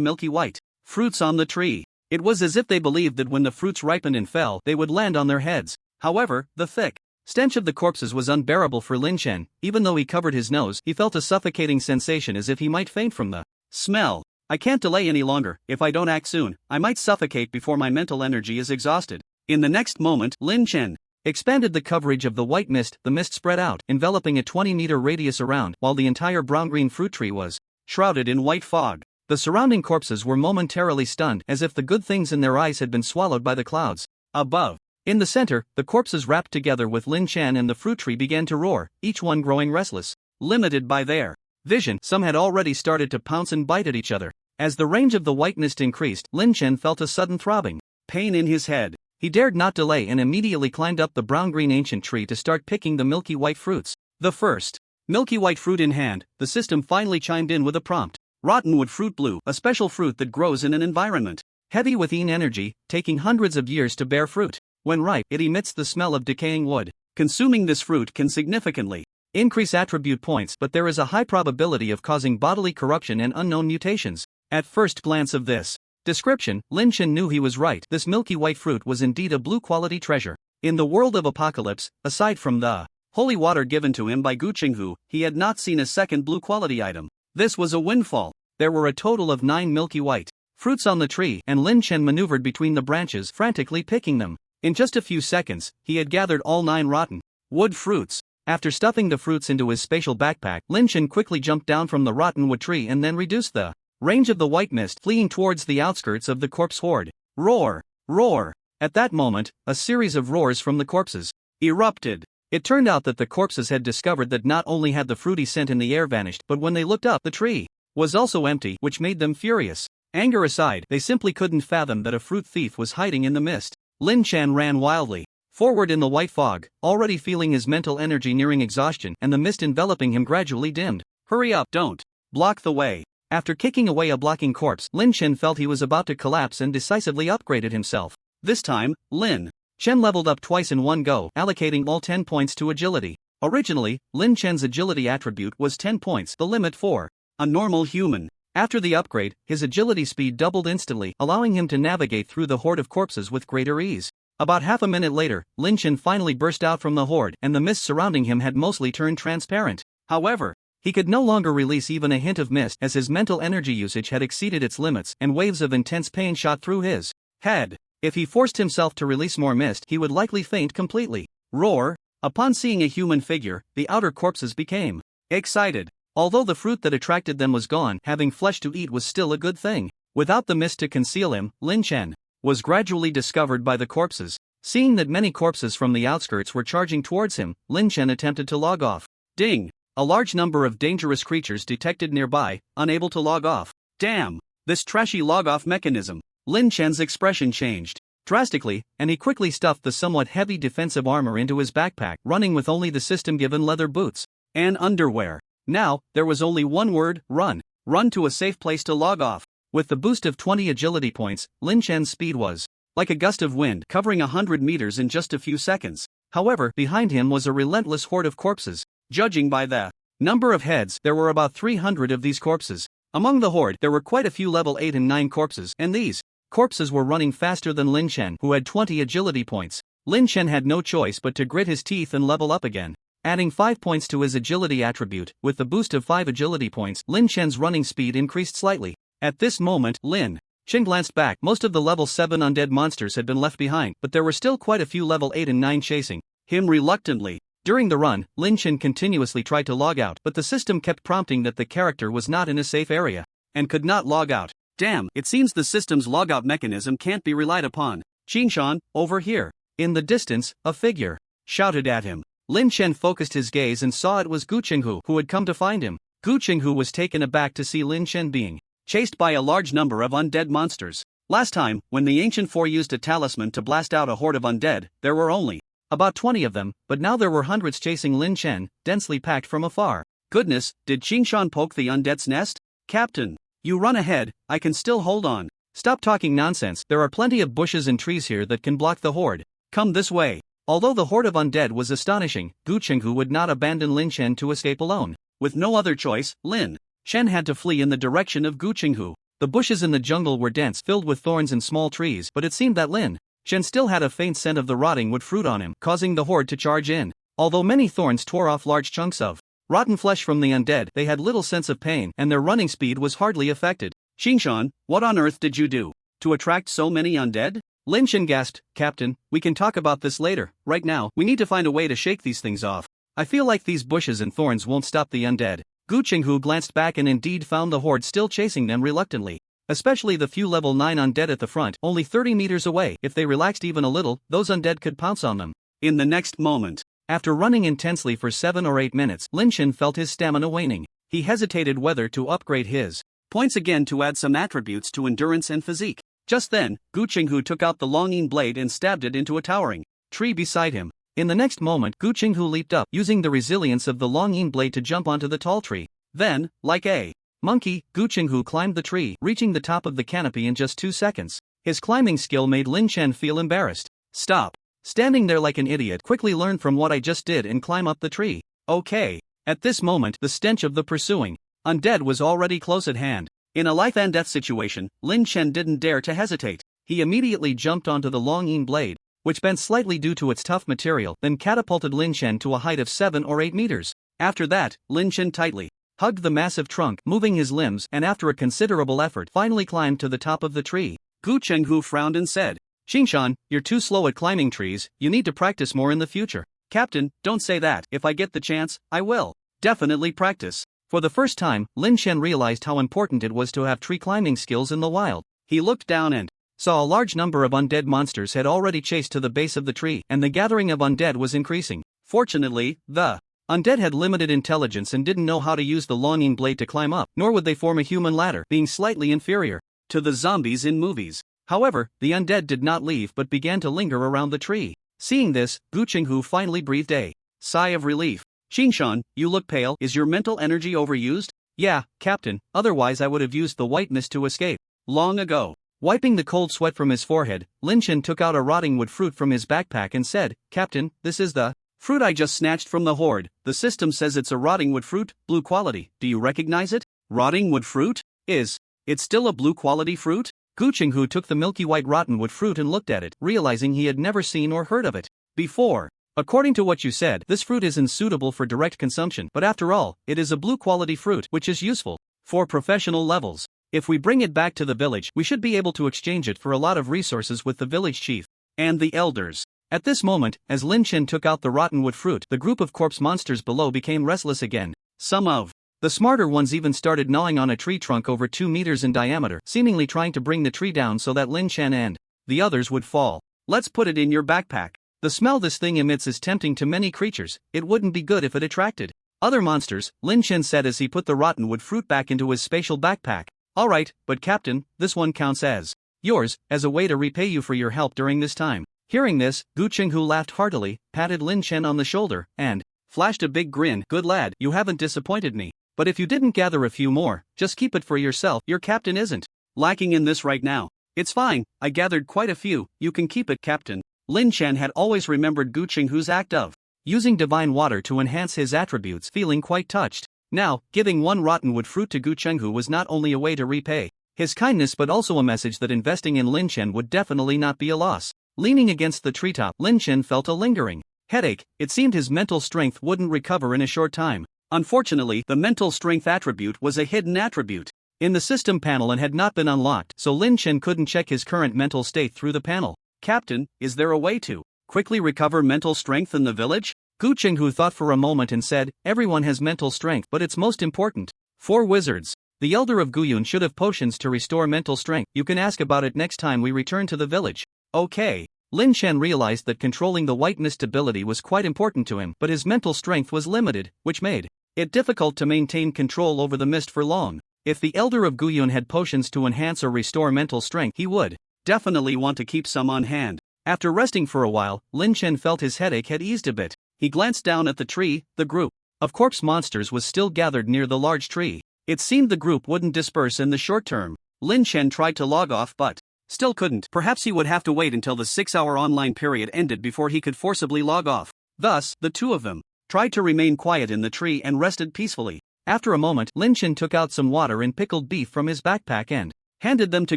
milky white fruits on the tree. It was as if they believed that when the fruits ripened and fell, they would land on their heads. However, the thick stench of the corpses was unbearable for Lin Chen. Even though he covered his nose, he felt a suffocating sensation as if he might faint from the smell. I can't delay any longer. If I don't act soon, I might suffocate before my mental energy is exhausted. In the next moment, Lin Chen expanded the coverage of the white mist. The mist spread out, enveloping a 20-meter radius around, while the entire brown-green fruit tree was shrouded in white fog. The surrounding corpses were momentarily stunned, as if the good things in their eyes had been swallowed by the clouds above. In the center, the corpses wrapped together with Lin Chen and the fruit tree began to roar, each one growing restless. Limited by their vision, some had already started to pounce and bite at each other. As the range of the white mist increased, Lin Chen felt a sudden throbbing pain in his head. He dared not delay and immediately climbed up the brown-green ancient tree to start picking the milky white fruits. The first milky white fruit in hand, the system finally chimed in with a prompt. Rottenwood fruit blue, a special fruit that grows in an environment heavy with energy, taking hundreds of years to bear fruit. When ripe, it emits the smell of decaying wood. Consuming this fruit can significantly increase attribute points, but there is a high probability of causing bodily corruption and unknown mutations. At first glance of this description, Lin Chen knew he was right. This milky white fruit was indeed a blue-quality treasure. In the world of Apocalypse, aside from the holy water given to him by Gu Qinghu, he had not seen a second blue-quality item. This was a windfall. There were a total of 9 milky white fruits on the tree, and Lin Chen maneuvered between the branches, frantically picking them. In just a few seconds, he had gathered all 9 rotten wood fruits. After stuffing the fruits into his spatial backpack, Lin Chen quickly jumped down from the rotten wood tree and then reduced the range of the white mist, fleeing towards the outskirts of the corpse horde. Roar! Roar! At that moment, a series of roars from the corpses erupted. It turned out that the corpses had discovered that not only had the fruity scent in the air vanished, but when they looked up, the tree was also empty, which made them furious. Anger aside, they simply couldn't fathom that a fruit thief was hiding in the mist. Lin Chen ran wildly forward in the white fog, already feeling his mental energy nearing exhaustion, and the mist enveloping him gradually dimmed. Hurry up, don't block the way. After kicking away a blocking corpse, Lin Chen felt he was about to collapse and decisively upgraded himself. This time, Lin Chen leveled up twice in one go, allocating all 10 points to agility. Originally, Lin Chen's agility attribute was 10 points, the limit for a normal human. After the upgrade, his agility speed doubled instantly, allowing him to navigate through the horde of corpses with greater ease. About half a minute later, Lin Chen finally burst out from the horde, and the mist surrounding him had mostly turned transparent. However, he could no longer release even a hint of mist, as his mental energy usage had exceeded its limits, and waves of intense pain shot through his head. If he forced himself to release more mist, he would likely faint completely. Roar! Upon seeing a human figure, the outer corpses became excited. Although the fruit that attracted them was gone, having flesh to eat was still a good thing. Without the mist to conceal him, Lin Chen was gradually discovered by the corpses. Seeing that many corpses from the outskirts were charging towards him, Lin Chen attempted to log off. Ding! A large number of dangerous creatures detected nearby, unable to log off. Damn! This trashy log-off mechanism. Lin Chen's expression changed drastically, and he quickly stuffed the somewhat heavy defensive armor into his backpack, running with only the system-given leather boots and underwear. Now, there was only one word: run. Run to a safe place to log off. With the boost of 20 agility points, Lin Chen's speed was like a gust of wind covering 100 meters in just a few seconds. However, behind him was a relentless horde of corpses. Judging by the number of heads, there were about 300 of these corpses. Among the horde, there were quite a few level 8 and 9 corpses, and these corpses were running faster than Lin Chen, who had 20 agility points. Lin Chen had no choice but to grit his teeth and level up again. Adding 5 points to his agility attribute, with the boost of 5 agility points, Lin Chen's running speed increased slightly. At this moment, Lin Chen glanced back. Most of the level 7 undead monsters had been left behind, but there were still quite a few level 8 and 9 chasing him reluctantly. During the run, Lin Chen continuously tried to log out, but the system kept prompting that the character was not in a safe area and could not log out. Damn, it seems the system's logout mechanism can't be relied upon. Qingshan, over here. In the distance, a figure shouted at him. Lin Chen focused his gaze and saw it was Gu Qinghu who had come to find him. Gu Qinghu was taken aback to see Lin Chen being chased by a large number of undead monsters. Last time, when the Ancient Four used a talisman to blast out a horde of undead, there were only about 20 of them, but now there were hundreds chasing Lin Chen, densely packed from afar. Goodness, did Qingshan poke the undead's nest? Captain, you run ahead, I can still hold on. Stop talking nonsense, there are plenty of bushes and trees here that can block the horde. Come this way. Although the horde of undead was astonishing, Gu Qinghu would not abandon Lin Chen to escape alone. With no other choice, Lin Chen had to flee in the direction of Gu Qinghu. The bushes in the jungle were dense, filled with thorns and small trees, but it seemed that Lin Chen still had a faint scent of the rotting wood fruit on him, causing the horde to charge in. Although many thorns tore off large chunks of rotten flesh from the undead, they had little sense of pain, and their running speed was hardly affected. Qingshan, what on earth did you do to attract so many undead? Lin Chen gasped. Captain, we can talk about this later. Right now, we need to find a way to shake these things off. I feel like these bushes and thorns won't stop the undead. Gu Qinghu glanced back and indeed found the horde still chasing them reluctantly. Especially the few level 9 undead at the front, only 30 meters away. If they relaxed even a little, those undead could pounce on them. In the next moment, after running intensely for 7 or 8 minutes, Lin Chen felt his stamina waning. He hesitated whether to upgrade his points again to add some attributes to endurance and physique. Just then, Gu Qinghu took out the longing blade and stabbed it into a towering tree beside him. In the next moment, Gu Qinghu leaped up, using the resilience of the longing blade to jump onto the tall tree. Then, like a monkey, Gu Qinghu climbed the tree, reaching the top of the canopy in just 2 seconds. His climbing skill made Lin Chen feel embarrassed. Stop standing there like an idiot. Quickly learn from what I just did and climb up the tree. Okay. At this moment, the stench of the pursuing undead was already close at hand. In a life and death situation, Lin Chen didn't dare to hesitate. He immediately jumped onto the longing blade, which bent slightly due to its tough material, then catapulted Lin Chen to a height of 7 or 8 meters. After that, Lin Chen tightly hugged the massive trunk, moving his limbs, and after a considerable effort, finally climbed to the top of the tree. Gu Qinghu frowned and said, Qingshan, you're too slow at climbing trees, you need to practice more in the future. Captain, don't say that. If I get the chance, I will definitely practice. For the first time, Lin Chen realized how important it was to have tree climbing skills in the wild. He looked down and saw a large number of undead monsters had already chased to the base of the tree, and the gathering of undead was increasing. Fortunately, the undead had limited intelligence and didn't know how to use the longing blade to climb up, nor would they form a human ladder, being slightly inferior to the zombies in movies. However, the undead did not leave but began to linger around the tree. Seeing this, Gu Qinghu finally breathed a sigh of relief. Qingshan, you look pale. Is your mental energy overused? Yeah, Captain, otherwise I would have used the white mist to escape long ago. Wiping the cold sweat from his forehead, Lin Chen took out a rotting wood fruit from his backpack and said, Captain, this is the fruit I just snatched from the horde. The system says it's a rotting wood fruit, blue quality. Do you recognize it? Rotting wood fruit? Is it still a blue quality fruit? Gu Qinghu took the milky white rotten wood fruit and looked at it, realizing he had never seen or heard of it before. According to what you said, this fruit isn't suitable for direct consumption, but after all, it is a blue quality fruit, which is useful for professional levels. If we bring it back to the village, we should be able to exchange it for a lot of resources with the village chief and the elders. At this moment, as Lin Chen took out the rotten wood fruit, the group of corpse monsters below became restless again. Some of the smarter ones even started gnawing on a tree trunk over 2 meters in diameter, seemingly trying to bring the tree down so that Lin Chen and the others would fall. Let's put it in your backpack. The smell this thing emits is tempting to many creatures. It wouldn't be good if it attracted other monsters, Lin Chen said as he put the rotten wood fruit back into his spatial backpack. Alright, but Captain, this one counts as yours, as a way to repay you for your help during this time. Hearing this, Gu Qinghu laughed heartily, patted Lin Chen on the shoulder, and flashed a big grin. Good lad, you haven't disappointed me. But if you didn't gather a few more, just keep it for yourself. Your captain isn't lacking in this right now. It's fine, I gathered quite a few, you can keep it, Captain. Lin Chen had always remembered Gu Qinghu's act of using divine water to enhance his attributes, feeling quite touched. Now, giving one rottenwood fruit to Gu Qinghu was not only a way to repay his kindness but also a message that investing in Lin Chen would definitely not be a loss. Leaning against the treetop, Lin Chen felt a lingering headache. It seemed his mental strength wouldn't recover in a short time. Unfortunately, the mental strength attribute was a hidden attribute in the system panel and had not been unlocked, so Lin Chen couldn't check his current mental state through the panel. Captain, is there a way to quickly recover mental strength in the village? Gu Qinghu thought for a moment and said, everyone has mental strength, but it's most important for wizards. The elder of Guyun should have potions to restore mental strength. You can ask about it next time we return to the village. Okay. Lin Chen realized that controlling the white mist ability was quite important to him, but his mental strength was limited, which made it difficult to maintain control over the mist for long. If the elder of Guyun had potions to enhance or restore mental strength, he would definitely want to keep some on hand. After resting for a while, Lin Chen felt his headache had eased a bit. He glanced down at the tree. The group of corpse monsters was still gathered near the large tree. It seemed the group wouldn't disperse in the short term. Lin Chen tried to log off but still couldn't. Perhaps he would have to wait until the 6-hour online period ended before he could forcibly log off. Thus, the two of them tried to remain quiet in the tree and rested peacefully. After a moment, Lin Chen took out some water and pickled beef from his backpack and handed them to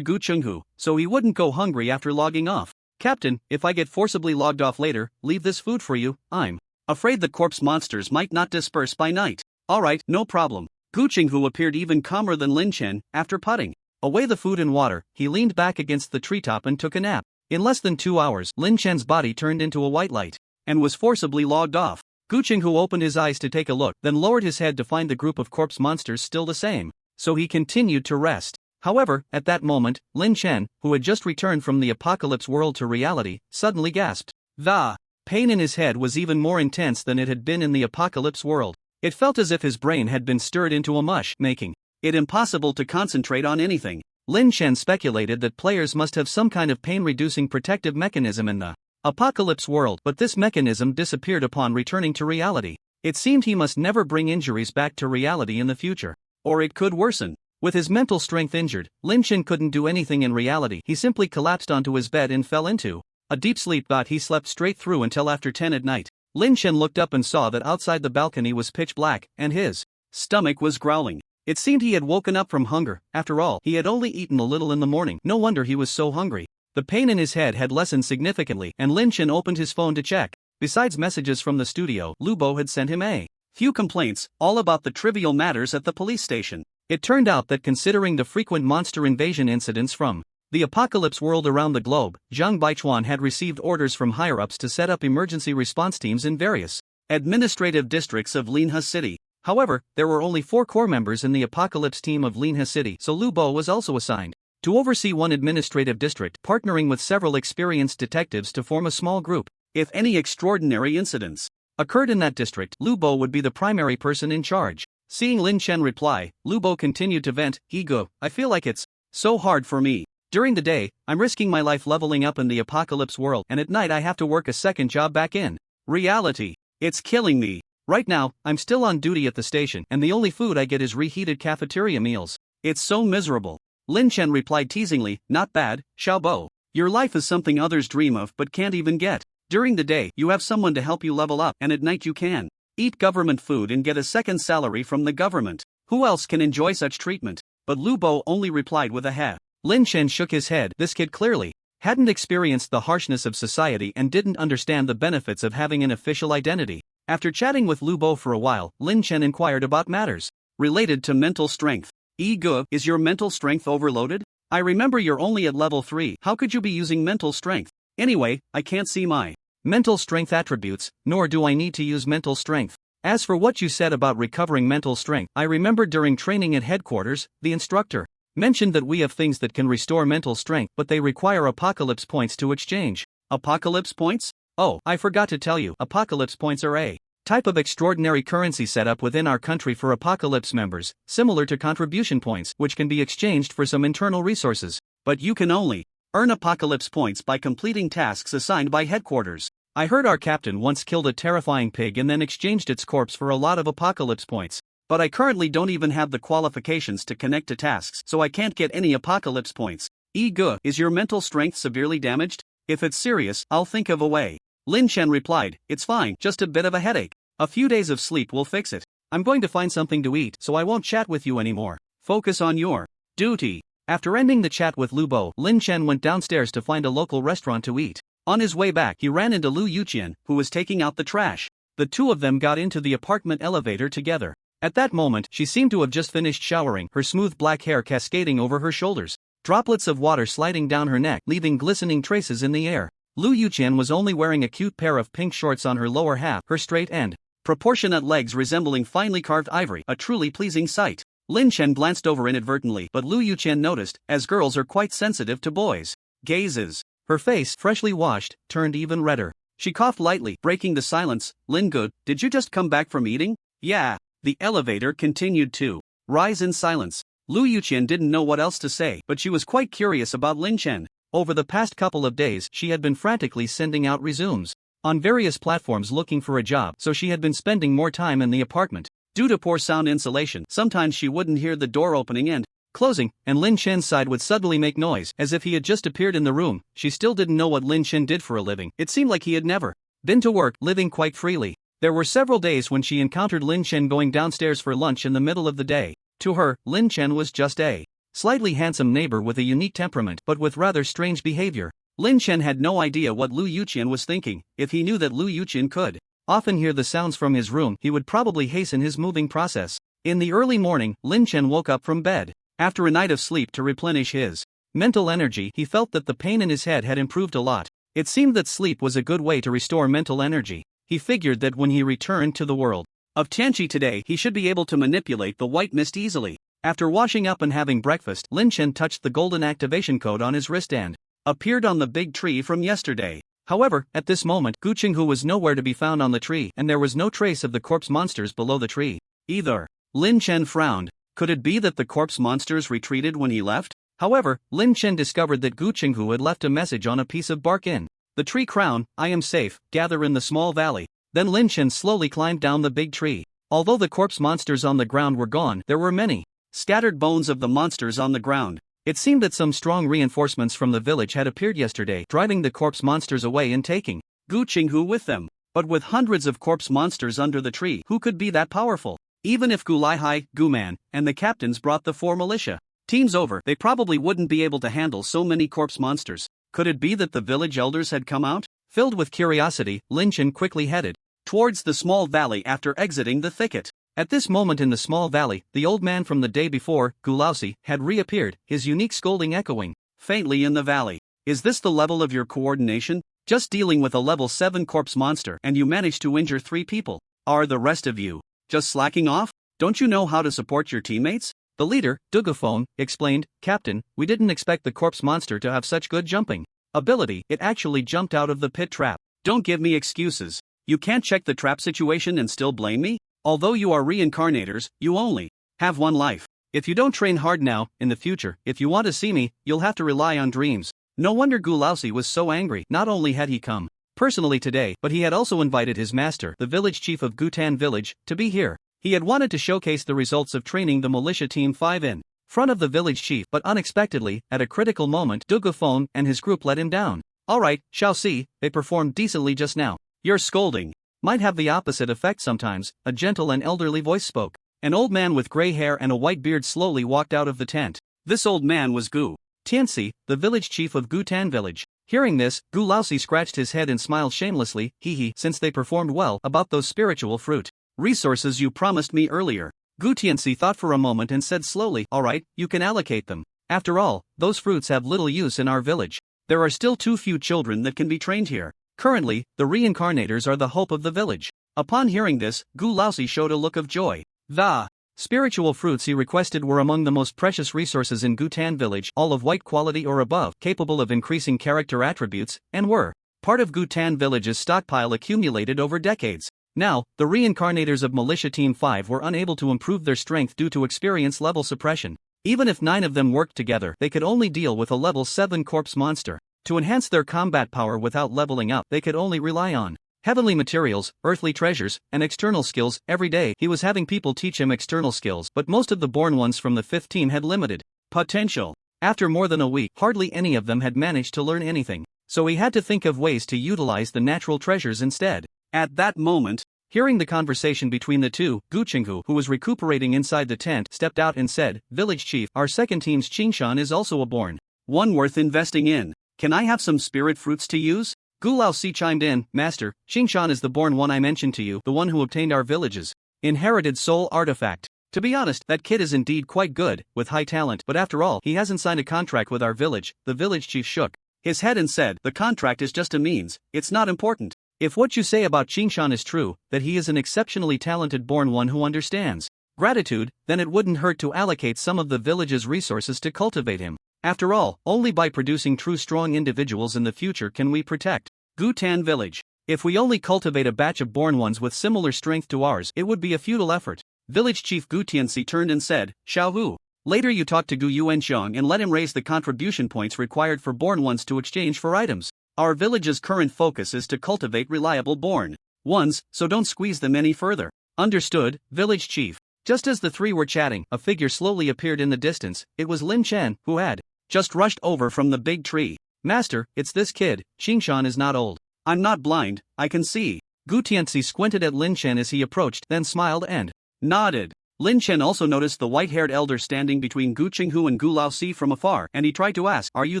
Gu Qinghu, so he wouldn't go hungry after logging off. Captain, if I get forcibly logged off later, leave this food for you. I'm afraid the corpse monsters might not disperse by night. Alright, no problem. Gu Qinghu appeared even calmer than Lin Chen. After putting away the food and water, he leaned back against the treetop and took a nap. In less than 2 hours, Lin Chen's body turned into a white light and was forcibly logged off. Gu Qinghu opened his eyes to take a look, then lowered his head to find the group of corpse monsters still the same, so he continued to rest. However, at that moment, Lin Chen, who had just returned from the apocalypse world to reality, suddenly gasped. The pain in his head was even more intense than it had been in the apocalypse world. It felt as if his brain had been stirred into a mush, making it impossible to concentrate on anything. Lin Chen speculated that players must have some kind of pain-reducing protective mechanism in the apocalypse world, but this mechanism disappeared upon returning to reality. It seemed he must never bring injuries back to reality in the future, or it could worsen. With his mental strength injured, Lin Chen couldn't do anything in reality. He simply collapsed onto his bed and fell into a deep sleep. He slept straight through until after 10 at night. Lin Chen looked up and saw that outside the balcony was pitch black, and his stomach was growling. It seemed he had woken up from hunger. After all, he had only eaten a little in the morning. No wonder he was so hungry. The pain in his head had lessened significantly, and Lin Chen opened his phone to check. Besides messages from the studio, Lu Bo had sent him a few complaints, all about the trivial matters at the police station. It turned out that considering the frequent monster invasion incidents from the apocalypse world around the globe, Zhang Baichuan had received orders from higher-ups to set up emergency response teams in various administrative districts of Linhe City. However, there were only 4 core members in the apocalypse team of Linhe City, so Lu Bo was also assigned to oversee one administrative district, partnering with several experienced detectives to form a small group. If any extraordinary incidents occurred in that district, Lu Bo would be the primary person in charge. Seeing Lin Chen reply, Lu Bo continued to vent. Ego, I feel like it's so hard for me. During the day, I'm risking my life leveling up in the apocalypse world, and at night I have to work a second job back in reality. It's killing me. Right now, I'm still on duty at the station, and the only food I get is reheated cafeteria meals. It's so miserable. Lin Chen replied teasingly, not bad, Xiao Bo. Your life is something others dream of but can't even get. During the day, you have someone to help you level up, and at night you can eat government food and get a second salary from the government. Who else can enjoy such treatment? But Lu Bo only replied with a heh. Lin Chen shook his head. This kid clearly hadn't experienced the harshness of society and didn't understand the benefits of having an official identity. After chatting with Lu Bo for a while, Lin Chen inquired about matters related to mental strength. Ego, is your mental strength overloaded? I remember you're only at level 3. How could you be using mental strength? Anyway, I can't see my mental strength attributes, nor do I need to use mental strength. As for what you said about recovering mental strength, I remember during training at headquarters, the instructor mentioned that we have things that can restore mental strength, but they require apocalypse points to exchange. Apocalypse points? Oh, I forgot to tell you, apocalypse points are a type of extraordinary currency set up within our country for apocalypse members, similar to contribution points, which can be exchanged for some internal resources. But you can only earn apocalypse points by completing tasks assigned by headquarters. I heard our captain once killed a terrifying pig and then exchanged its corpse for a lot of apocalypse points. But I currently don't even have the qualifications to connect to tasks, so I can't get any apocalypse points. Is your mental strength severely damaged? If it's serious, I'll think of a way. Lin Chen replied, it's fine, just a bit of a headache. A few days of sleep will fix it. I'm going to find something to eat so I won't chat with you anymore. Focus on your duty. After ending the chat with Lu Bo, Lin Chen went downstairs to find a local restaurant to eat. On his way back, he ran into Lu Yuqian, who was taking out the trash. The two of them got into the apartment elevator together. At that moment, she seemed to have just finished showering, her smooth black hair cascading over her shoulders. Droplets of water sliding down her neck, leaving glistening traces in the air. Lu Yuqian was only wearing a cute pair of pink shorts on her lower half, her straight and proportionate legs resembling finely carved ivory, a truly pleasing sight. Lin Chen glanced over inadvertently, but Lu Yuqian noticed, as girls are quite sensitive to boys' gazes. Her face, freshly washed, turned even redder. She coughed lightly, breaking the silence. Lin Good, did you just come back from eating? Yeah. The elevator continued to rise in silence. Lu Yuqian didn't know what else to say, but she was quite curious about Lin Chen. Over the past couple of days, she had been frantically sending out resumes on various platforms looking for a job, so she had been spending more time in the apartment. Due to poor sound insulation, sometimes she wouldn't hear the door opening and closing, and Lin Chen's side would suddenly make noise, as if he had just appeared in the room. She still didn't know what Lin Chen did for a living. It seemed like he had never been to work, living quite freely. There were several days when she encountered Lin Chen going downstairs for lunch in the middle of the day. To her, Lin Chen was just a slightly handsome neighbor with a unique temperament, but with rather strange behavior. Lin Chen had no idea what Lu Yuqian was thinking. If he knew that Lu Yuqian could often hear the sounds from his room, he would probably hasten his moving process. In the early morning, Lin Chen woke up from bed. After a night of sleep to replenish his mental energy, he felt that the pain in his head had improved a lot. It seemed that sleep was a good way to restore mental energy. He figured that when he returned to the world of Tianqi today, he should be able to manipulate the white mist easily. After washing up and having breakfast, Lin Chen touched the golden activation code on his wrist and appeared on the big tree from yesterday. However, at this moment, Gu Qinghu was nowhere to be found on the tree, and there was no trace of the corpse monsters below the tree either. Lin Chen frowned. Could it be that the corpse monsters retreated when he left? However, Lin Chen discovered that Gu Qinghu had left a message on a piece of bark in the tree crown. I am safe, gather in the small valley. Then Lin Chen slowly climbed down the big tree. Although the corpse monsters on the ground were gone, there were many scattered bones of the monsters on the ground. It seemed that some strong reinforcements from the village had appeared yesterday, driving the corpse monsters away and taking Gu Qinghu with them. But with hundreds of corpse monsters under the tree, who could be that powerful? Even if Gu Laihai, Gu Man, and the captains brought the 4 militia teams over, they probably wouldn't be able to handle so many corpse monsters. Could it be that the village elders had come out? Filled with curiosity, Lin Chen quickly headed towards the small valley after exiting the thicket. At this moment in the small valley, the old man from the day before, Gu Laosi, had reappeared, his unique scolding echoing faintly in the valley. Is this the level of your coordination? Just dealing with a level 7 corpse monster and you managed to injure 3 people. Are the rest of you just slacking off? Don't you know how to support your teammates? The leader, Dugaphone, explained, Captain, we didn't expect the corpse monster to have such good jumping ability. It actually jumped out of the pit trap. Don't give me excuses. You can't check the trap situation and still blame me? Although you are reincarnators, you only have 1 life. If you don't train hard now, in the future, if you want to see me, you'll have to rely on dreams. No wonder Gu Laosi was so angry. Not only had he come personally today, but he had also invited his master, the village chief of Gutan village, to be here. He had wanted to showcase the results of training the militia team 5 in front of the village chief, but unexpectedly, at a critical moment, Dugaphone and his group let him down. Alright, shall see, they performed decently just now. Your scolding might have the opposite effect sometimes, a gentle and elderly voice spoke. An old man with gray hair and a white beard slowly walked out of the tent. This old man was Gu Tianxi, the village chief of Gutan village. Hearing this, Gu Laosi scratched his head and smiled shamelessly, since they performed well about those spiritual fruit resources you promised me earlier. Gu Tianxi thought for a moment and said slowly, alright, you can allocate them. After all, those fruits have little use in our village. There are still too few children that can be trained here. Currently, the reincarnators are the hope of the village. Upon hearing this, Gu Laosi showed a look of joy. The spiritual fruits he requested were among the most precious resources in Gutan village, all of white quality or above, capable of increasing character attributes, and were part of Gutan village's stockpile accumulated over decades. Now, the reincarnators of Militia Team 5 were unable to improve their strength due to experience level suppression. Even if 9 of them worked together, they could only deal with a level 7 corpse monster. To enhance their combat power without leveling up, they could only rely on heavenly materials, earthly treasures, and external skills. Every day, he was having people teach him external skills, but most of the born ones from the 5th team had limited potential. After more than a week, hardly any of them had managed to learn anything, so he had to think of ways to utilize the natural treasures instead. At that moment, hearing the conversation between the two, Gu Qinghu, who was recuperating inside the tent, stepped out and said, "Village chief, our second team's Qingshan is also a born one worth investing in. Can I have some spirit fruits to use?" Gu Laosi chimed in, "Master, Qingshan is the born one I mentioned to you, the one who obtained our village's inherited soul artifact. To be honest, that kid is indeed quite good, with high talent, but after all, he hasn't signed a contract with our village." The village chief shook his head and said, "The contract is just a means, it's not important. If what you say about Qingshan is true, that he is an exceptionally talented born one who understands gratitude, then it wouldn't hurt to allocate some of the village's resources to cultivate him. After all, only by producing true strong individuals in the future can we protect Gu Tan village. If we only cultivate a batch of born ones with similar strength to ours, it would be a futile effort." Village chief Gu Tianxi turned and said, "Xiao Hu, later you talk to Gu Yuanxiang and let him raise the contribution points required for born ones to exchange for items. Our village's current focus is to cultivate reliable born ones, so don't squeeze them any further." "Understood, village chief." Just as the three were chatting, a figure slowly appeared in the distance. It was Lin Chen, who had just rushed over from the big tree. "Master, it's this kid. Qingshan is not old. I'm not blind, I can see." Gu Tianxi squinted at Lin Chen as he approached, then smiled and nodded. Lin Chen also noticed the white-haired elder standing between Gu Qinghu and Gu Laosi from afar, and he tried to ask, "Are you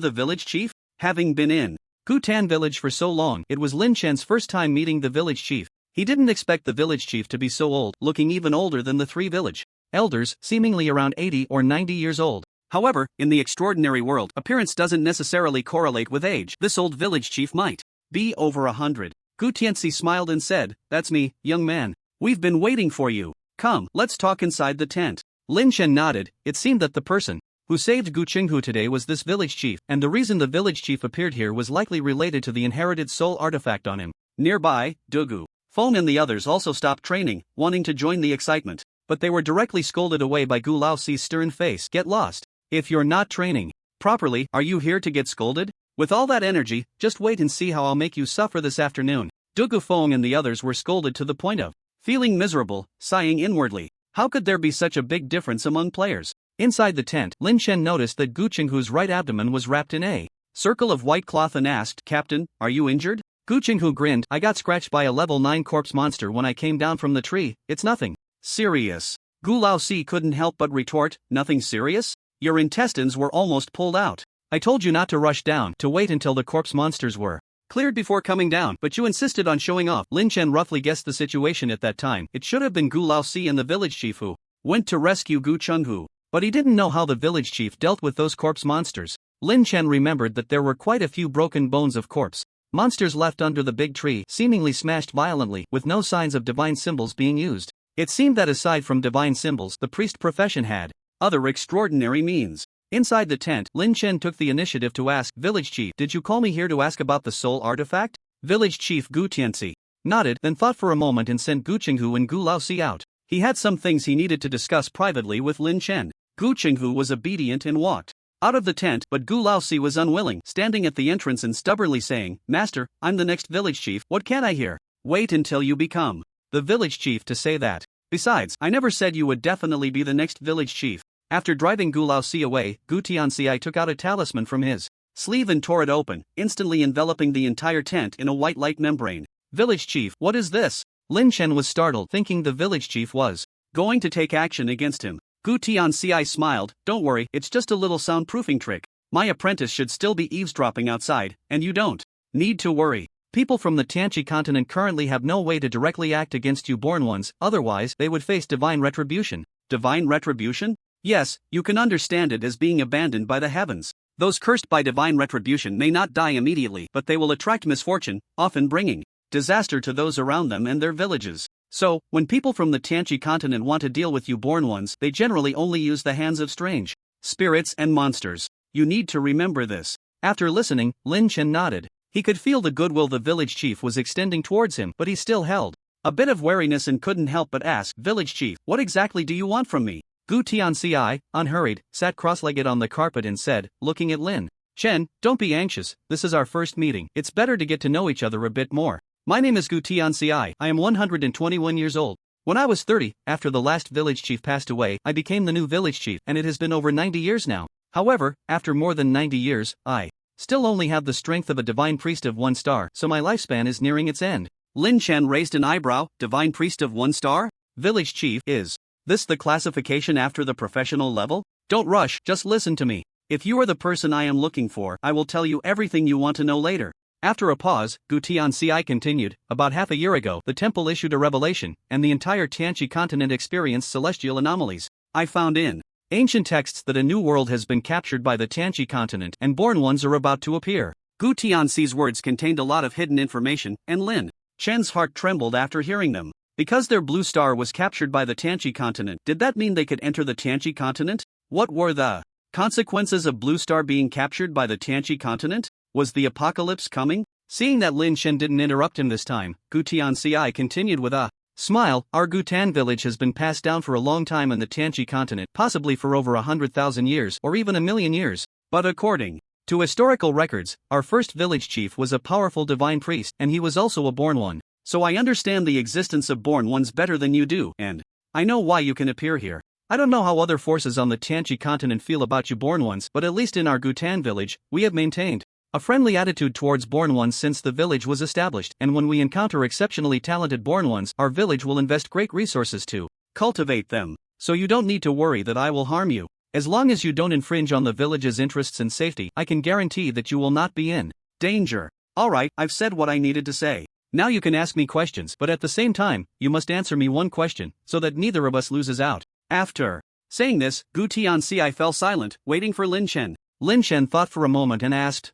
the village chief?" Having been in Gu Tan village for so long, it was Lin Chen's first time meeting the village chief. He didn't expect the village chief to be so old, looking even older than the three village elders, seemingly around 80 or 90 years old. However, in the extraordinary world, appearance doesn't necessarily correlate with age. This old village chief might be over 100. Gu Tianxi smiled and said, "That's me, young man. We've been waiting for you. Come, let's talk inside the tent." Lin Chen nodded. It seemed that the person who saved Gu Qinghu today was this village chief, and the reason the village chief appeared here was likely related to the inherited soul artifact on him. Nearby, Dugu, Feng and the others also stopped training, wanting to join the excitement, but they were directly scolded away by Gu Laoxi's stern face. "Get lost. If you're not training properly, are you here to get scolded? With all that energy, just wait and see how I'll make you suffer this afternoon." Dugu Feng and the others were scolded to the point of feeling miserable, sighing inwardly. How could there be such a big difference among players? Inside the tent, Lin Chen noticed that Gu Qinghu's right abdomen was wrapped in a circle of white cloth and asked, "Captain, are you injured?" Gu Qinghu grinned, "I got scratched by a level 9 corpse monster when I came down from the tree. It's nothing serious." Gu Laosi couldn't help but retort, "Nothing serious? Your intestines were almost pulled out. I told you not to rush down, to wait until the corpse monsters were cleared before coming down, but you insisted on showing off." Lin Chen roughly guessed the situation at that time. It should have been Gu Laosi and the village chief who went to rescue Gu Qinghu, but he didn't know how the village chief dealt with those corpse monsters. Lin Chen remembered that there were quite a few broken bones of corpse monsters left under the big tree, seemingly smashed violently, with no signs of divine symbols being used. It seemed that aside from divine symbols, the priest profession had other extraordinary means. Inside the tent, Lin Chen took the initiative to ask, "Village chief, did you call me here to ask about the soul artifact?" Village chief Gu Tianxi nodded, then thought for a moment and sent Gu Qinghu and Gu Laosi out. He had some things he needed to discuss privately with Lin Chen. Gu Qinghu was obedient and walked out of the tent, but Gu Laosi was unwilling, standing at the entrance and stubbornly saying, "Master, I'm the next village chief, what can I hear?" "Wait until you become the village chief to say that. Besides, I never said you would definitely be the next village chief." After driving Gu Laosi away, Gu Tianxi took out a talisman from his sleeve and tore it open, instantly enveloping the entire tent in a white light membrane. "Village chief, what is this?" Lin Chen was startled, thinking the village chief was going to take action against him. Gu Tianxi smiled, "Don't worry, it's just a little soundproofing trick. My apprentice should still be eavesdropping outside, and you don't need to worry. People from the Tianqi continent currently have no way to directly act against you born ones, otherwise they would face divine retribution." "Divine retribution?" "Yes, you can understand it as being abandoned by the heavens. Those cursed by divine retribution may not die immediately, but they will attract misfortune, often bringing disaster to those around them and their villages. So, when people from the Tianqi continent want to deal with you born ones, they generally only use the hands of strange spirits and monsters. You need to remember this." After listening, Lin Chen nodded. He could feel the goodwill the village chief was extending towards him, but he still held a bit of wariness and couldn't help but ask, "Village chief, what exactly do you want from me?" Gu Tianxi, unhurried, sat cross-legged on the carpet and said, looking at Lin Chen, "Don't be anxious, this is our first meeting. It's better to get to know each other a bit more. My name is Gu Tianxi, I am 121 years old. When I was 30, after the last village chief passed away, I became the new village chief, and it has been over 90 years now. However, after more than 90 years, I still only have the strength of a divine priest of 1 star, so my lifespan is nearing its end. Lin Chen raised an eyebrow. Divine priest of 1 star? Village chief, is this the classification after the professional level? Don't rush, just listen to me. If you are the person I am looking for, I will tell you everything you want to know later. After a pause, Gu Tianxi continued, about half a year ago, the temple issued a revelation, and the entire Tianqi continent experienced celestial anomalies. I found in ancient texts that a new world has been captured by the Tianqi continent, and born ones are about to appear. Gu Tianxi's words contained a lot of hidden information, and Lin Chen's heart trembled after hearing them. Because their blue star was captured by the Tianqi continent, did that mean they could enter the Tianqi continent? What were the consequences of blue star being captured by the Tianqi continent? Was the apocalypse coming? Seeing that Lin Chen didn't interrupt him this time, Gu Tianxi continued with a smile. Our Gutan village has been passed down for a long time on the Tianqi continent, possibly for over 100,000 years or even 1,000,000 years. But according to historical records, our first village chief was a powerful divine priest, and he was also a born one. So I understand the existence of born ones better than you do, and I know why you can appear here. I don't know how other forces on the Tianqi continent feel about you born ones, but at least in our Gutan village, we have maintained a friendly attitude towards born ones since the village was established, and when we encounter exceptionally talented born ones, our village will invest great resources to cultivate them. So you don't need to worry that I will harm you. As long as you don't infringe on the village's interests and safety, I can guarantee that you will not be in danger. Alright, I've said what I needed to say. Now you can ask me questions, but at the same time, you must answer me one question, so that neither of us loses out. After saying this, Gu Tianxi fell silent, waiting for Lin Chen. Lin Chen thought for a moment and asked,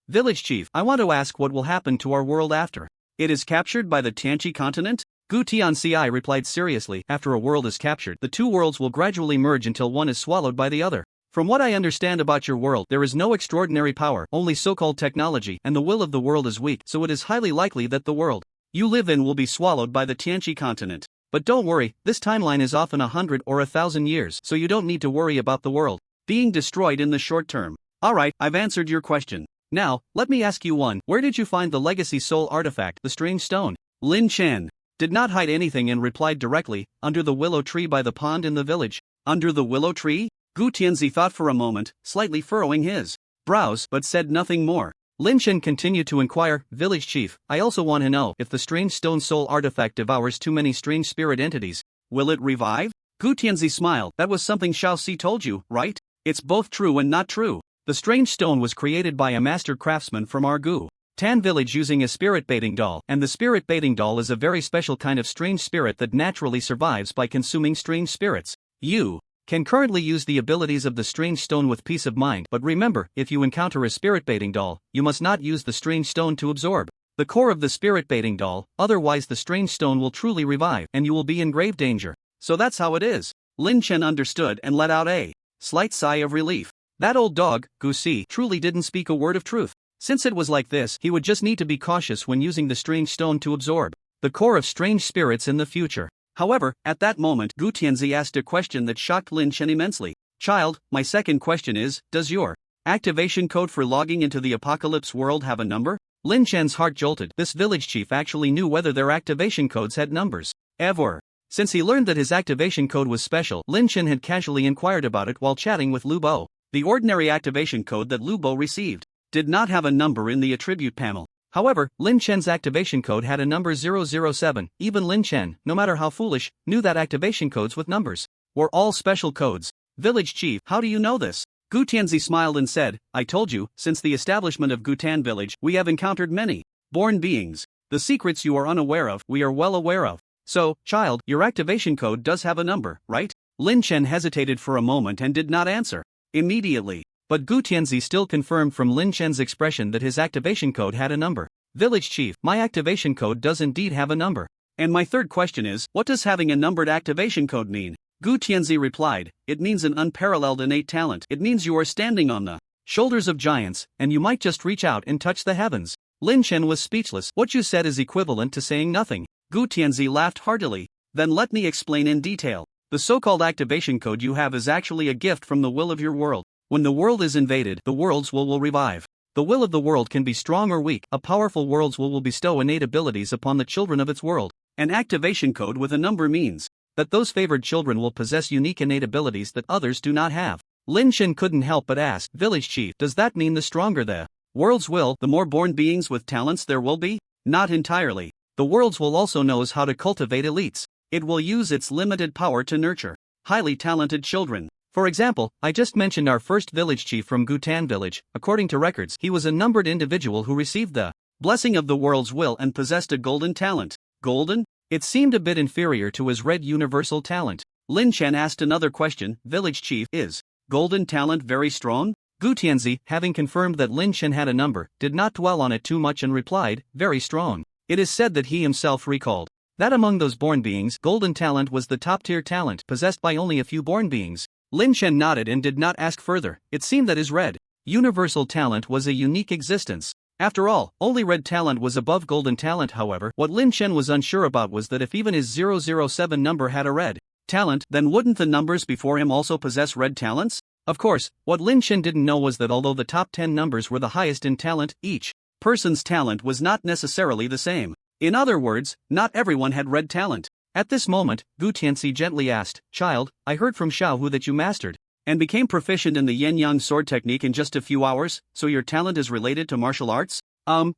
Village chief, I want to ask what will happen to our world after it is captured by the Tianqi continent? Gu Tianxi replied seriously, after a world is captured, the two worlds will gradually merge until one is swallowed by the other. From what I understand about your world, there is no extraordinary power, only so-called technology, and the will of the world is weak, so it is highly likely that the world you live in will be swallowed by the Tianqi continent. But don't worry, this timeline is often 100 or 1,000 years, so you don't need to worry about the world being destroyed in the short term. Alright, I've answered your question. Now, let me ask you one. Where did you find the legacy soul artifact, the strange stone? Lin Chen did not hide anything and replied directly, under the willow tree by the pond in the village. Under the willow tree? Gu Tianxi thought for a moment, slightly furrowing his brows, but said nothing more. Lin Chen continued to inquire, Village chief, I also want to know, if the strange stone soul artifact devours too many strange spirit entities, will it revive? Gu Tianxi smiled. That was something Xiao Si told you, right? It's both true and not true. The strange stone was created by a master craftsman from our Gu Tan village using a spirit baiting doll, and the spirit baiting doll is a very special kind of strange spirit that naturally survives by consuming strange spirits. You can currently use the abilities of the strange stone with peace of mind, but remember, if you encounter a spirit baiting doll, you must not use the strange stone to absorb the core of the spirit baiting doll, otherwise the strange stone will truly revive, and you will be in grave danger. So that's how it is. Lin Chen understood and let out a slight sigh of relief. That old dog, Gu Si, truly didn't speak a word of truth. Since it was like this, he would just need to be cautious when using the strange stone to absorb the core of strange spirits in the future. However, at that moment, Gu Tianxi asked a question that shocked Lin Chen immensely. Child, my second question is, does your activation code for logging into the apocalypse world have a number? Lin Chen's heart jolted. This village chief actually knew whether their activation codes had numbers. Ever since he learned that his activation code was special, Lin Chen had casually inquired about it while chatting with Lu Bo. The ordinary activation code that Lu Bo received did not have a number in the attribute panel. However, Lin Chen's activation code had a number 007. Even Lin Chen, no matter how foolish, knew that activation codes with numbers were all special codes. Village chief, how do you know this? Gu Tianxi smiled and said, I told you, since the establishment of Gutan village, we have encountered many born beings. The secrets you are unaware of, we are well aware of. So, child, your activation code does have a number, right? Lin Chen hesitated for a moment and did not answer immediately. But Gu Tianxi still confirmed from Lin Chen's expression that his activation code had a number. Village chief, my activation code does indeed have a number. And my third question is, what does having a numbered activation code mean? Gu Tianxi replied, it means an unparalleled innate talent. It means you are standing on the shoulders of giants, and you might just reach out and touch the heavens. Lin Chen was speechless. What you said is equivalent to saying nothing. Gu Tianxi laughed heartily. Then let me explain in detail. The so-called activation code you have is actually a gift from the will of your world. When the world is invaded, the world's will revive. The will of the world can be strong or weak. A powerful world's will bestow innate abilities upon the children of its world. An activation code with a number means that those favored children will possess unique innate abilities that others do not have. Lin Chen couldn't help but ask, Village Chief, does that mean the stronger the worlds will, the more born beings with talents there will be? Not entirely. The worlds will also knows how to cultivate elites. It will use its limited power to nurture highly talented children. For example, I just mentioned our first village chief from Gutan village. According to records, he was a numbered individual who received the blessing of the world's will and possessed a golden talent. Golden? It seemed a bit inferior to his red universal talent. Lin Chen asked another question, Village Chief, is golden talent very strong? Gu Tianzi, having confirmed that Lin Chen had a number, did not dwell on it too much and replied, very strong. It is said that he himself recalled that among those born beings, golden talent was the top-tier talent possessed by only a few born beings. Lin Chen nodded and did not ask further. It seemed that his red universal talent was a unique existence. After all, only red talent was above golden talent. However, what Lin Chen was unsure about was that if even his 007 number had a red talent, then wouldn't the numbers before him also possess red talents? Of course, what Lin Chen didn't know was that although the top 10 numbers were the highest in talent, each person's talent was not necessarily the same. In other words, not everyone had red talent. At this moment, Gu Tianxi gently asked, Child, I heard from Xiaohu that you mastered and became proficient in the yin-yang sword technique in just a few hours, so your talent is related to martial arts?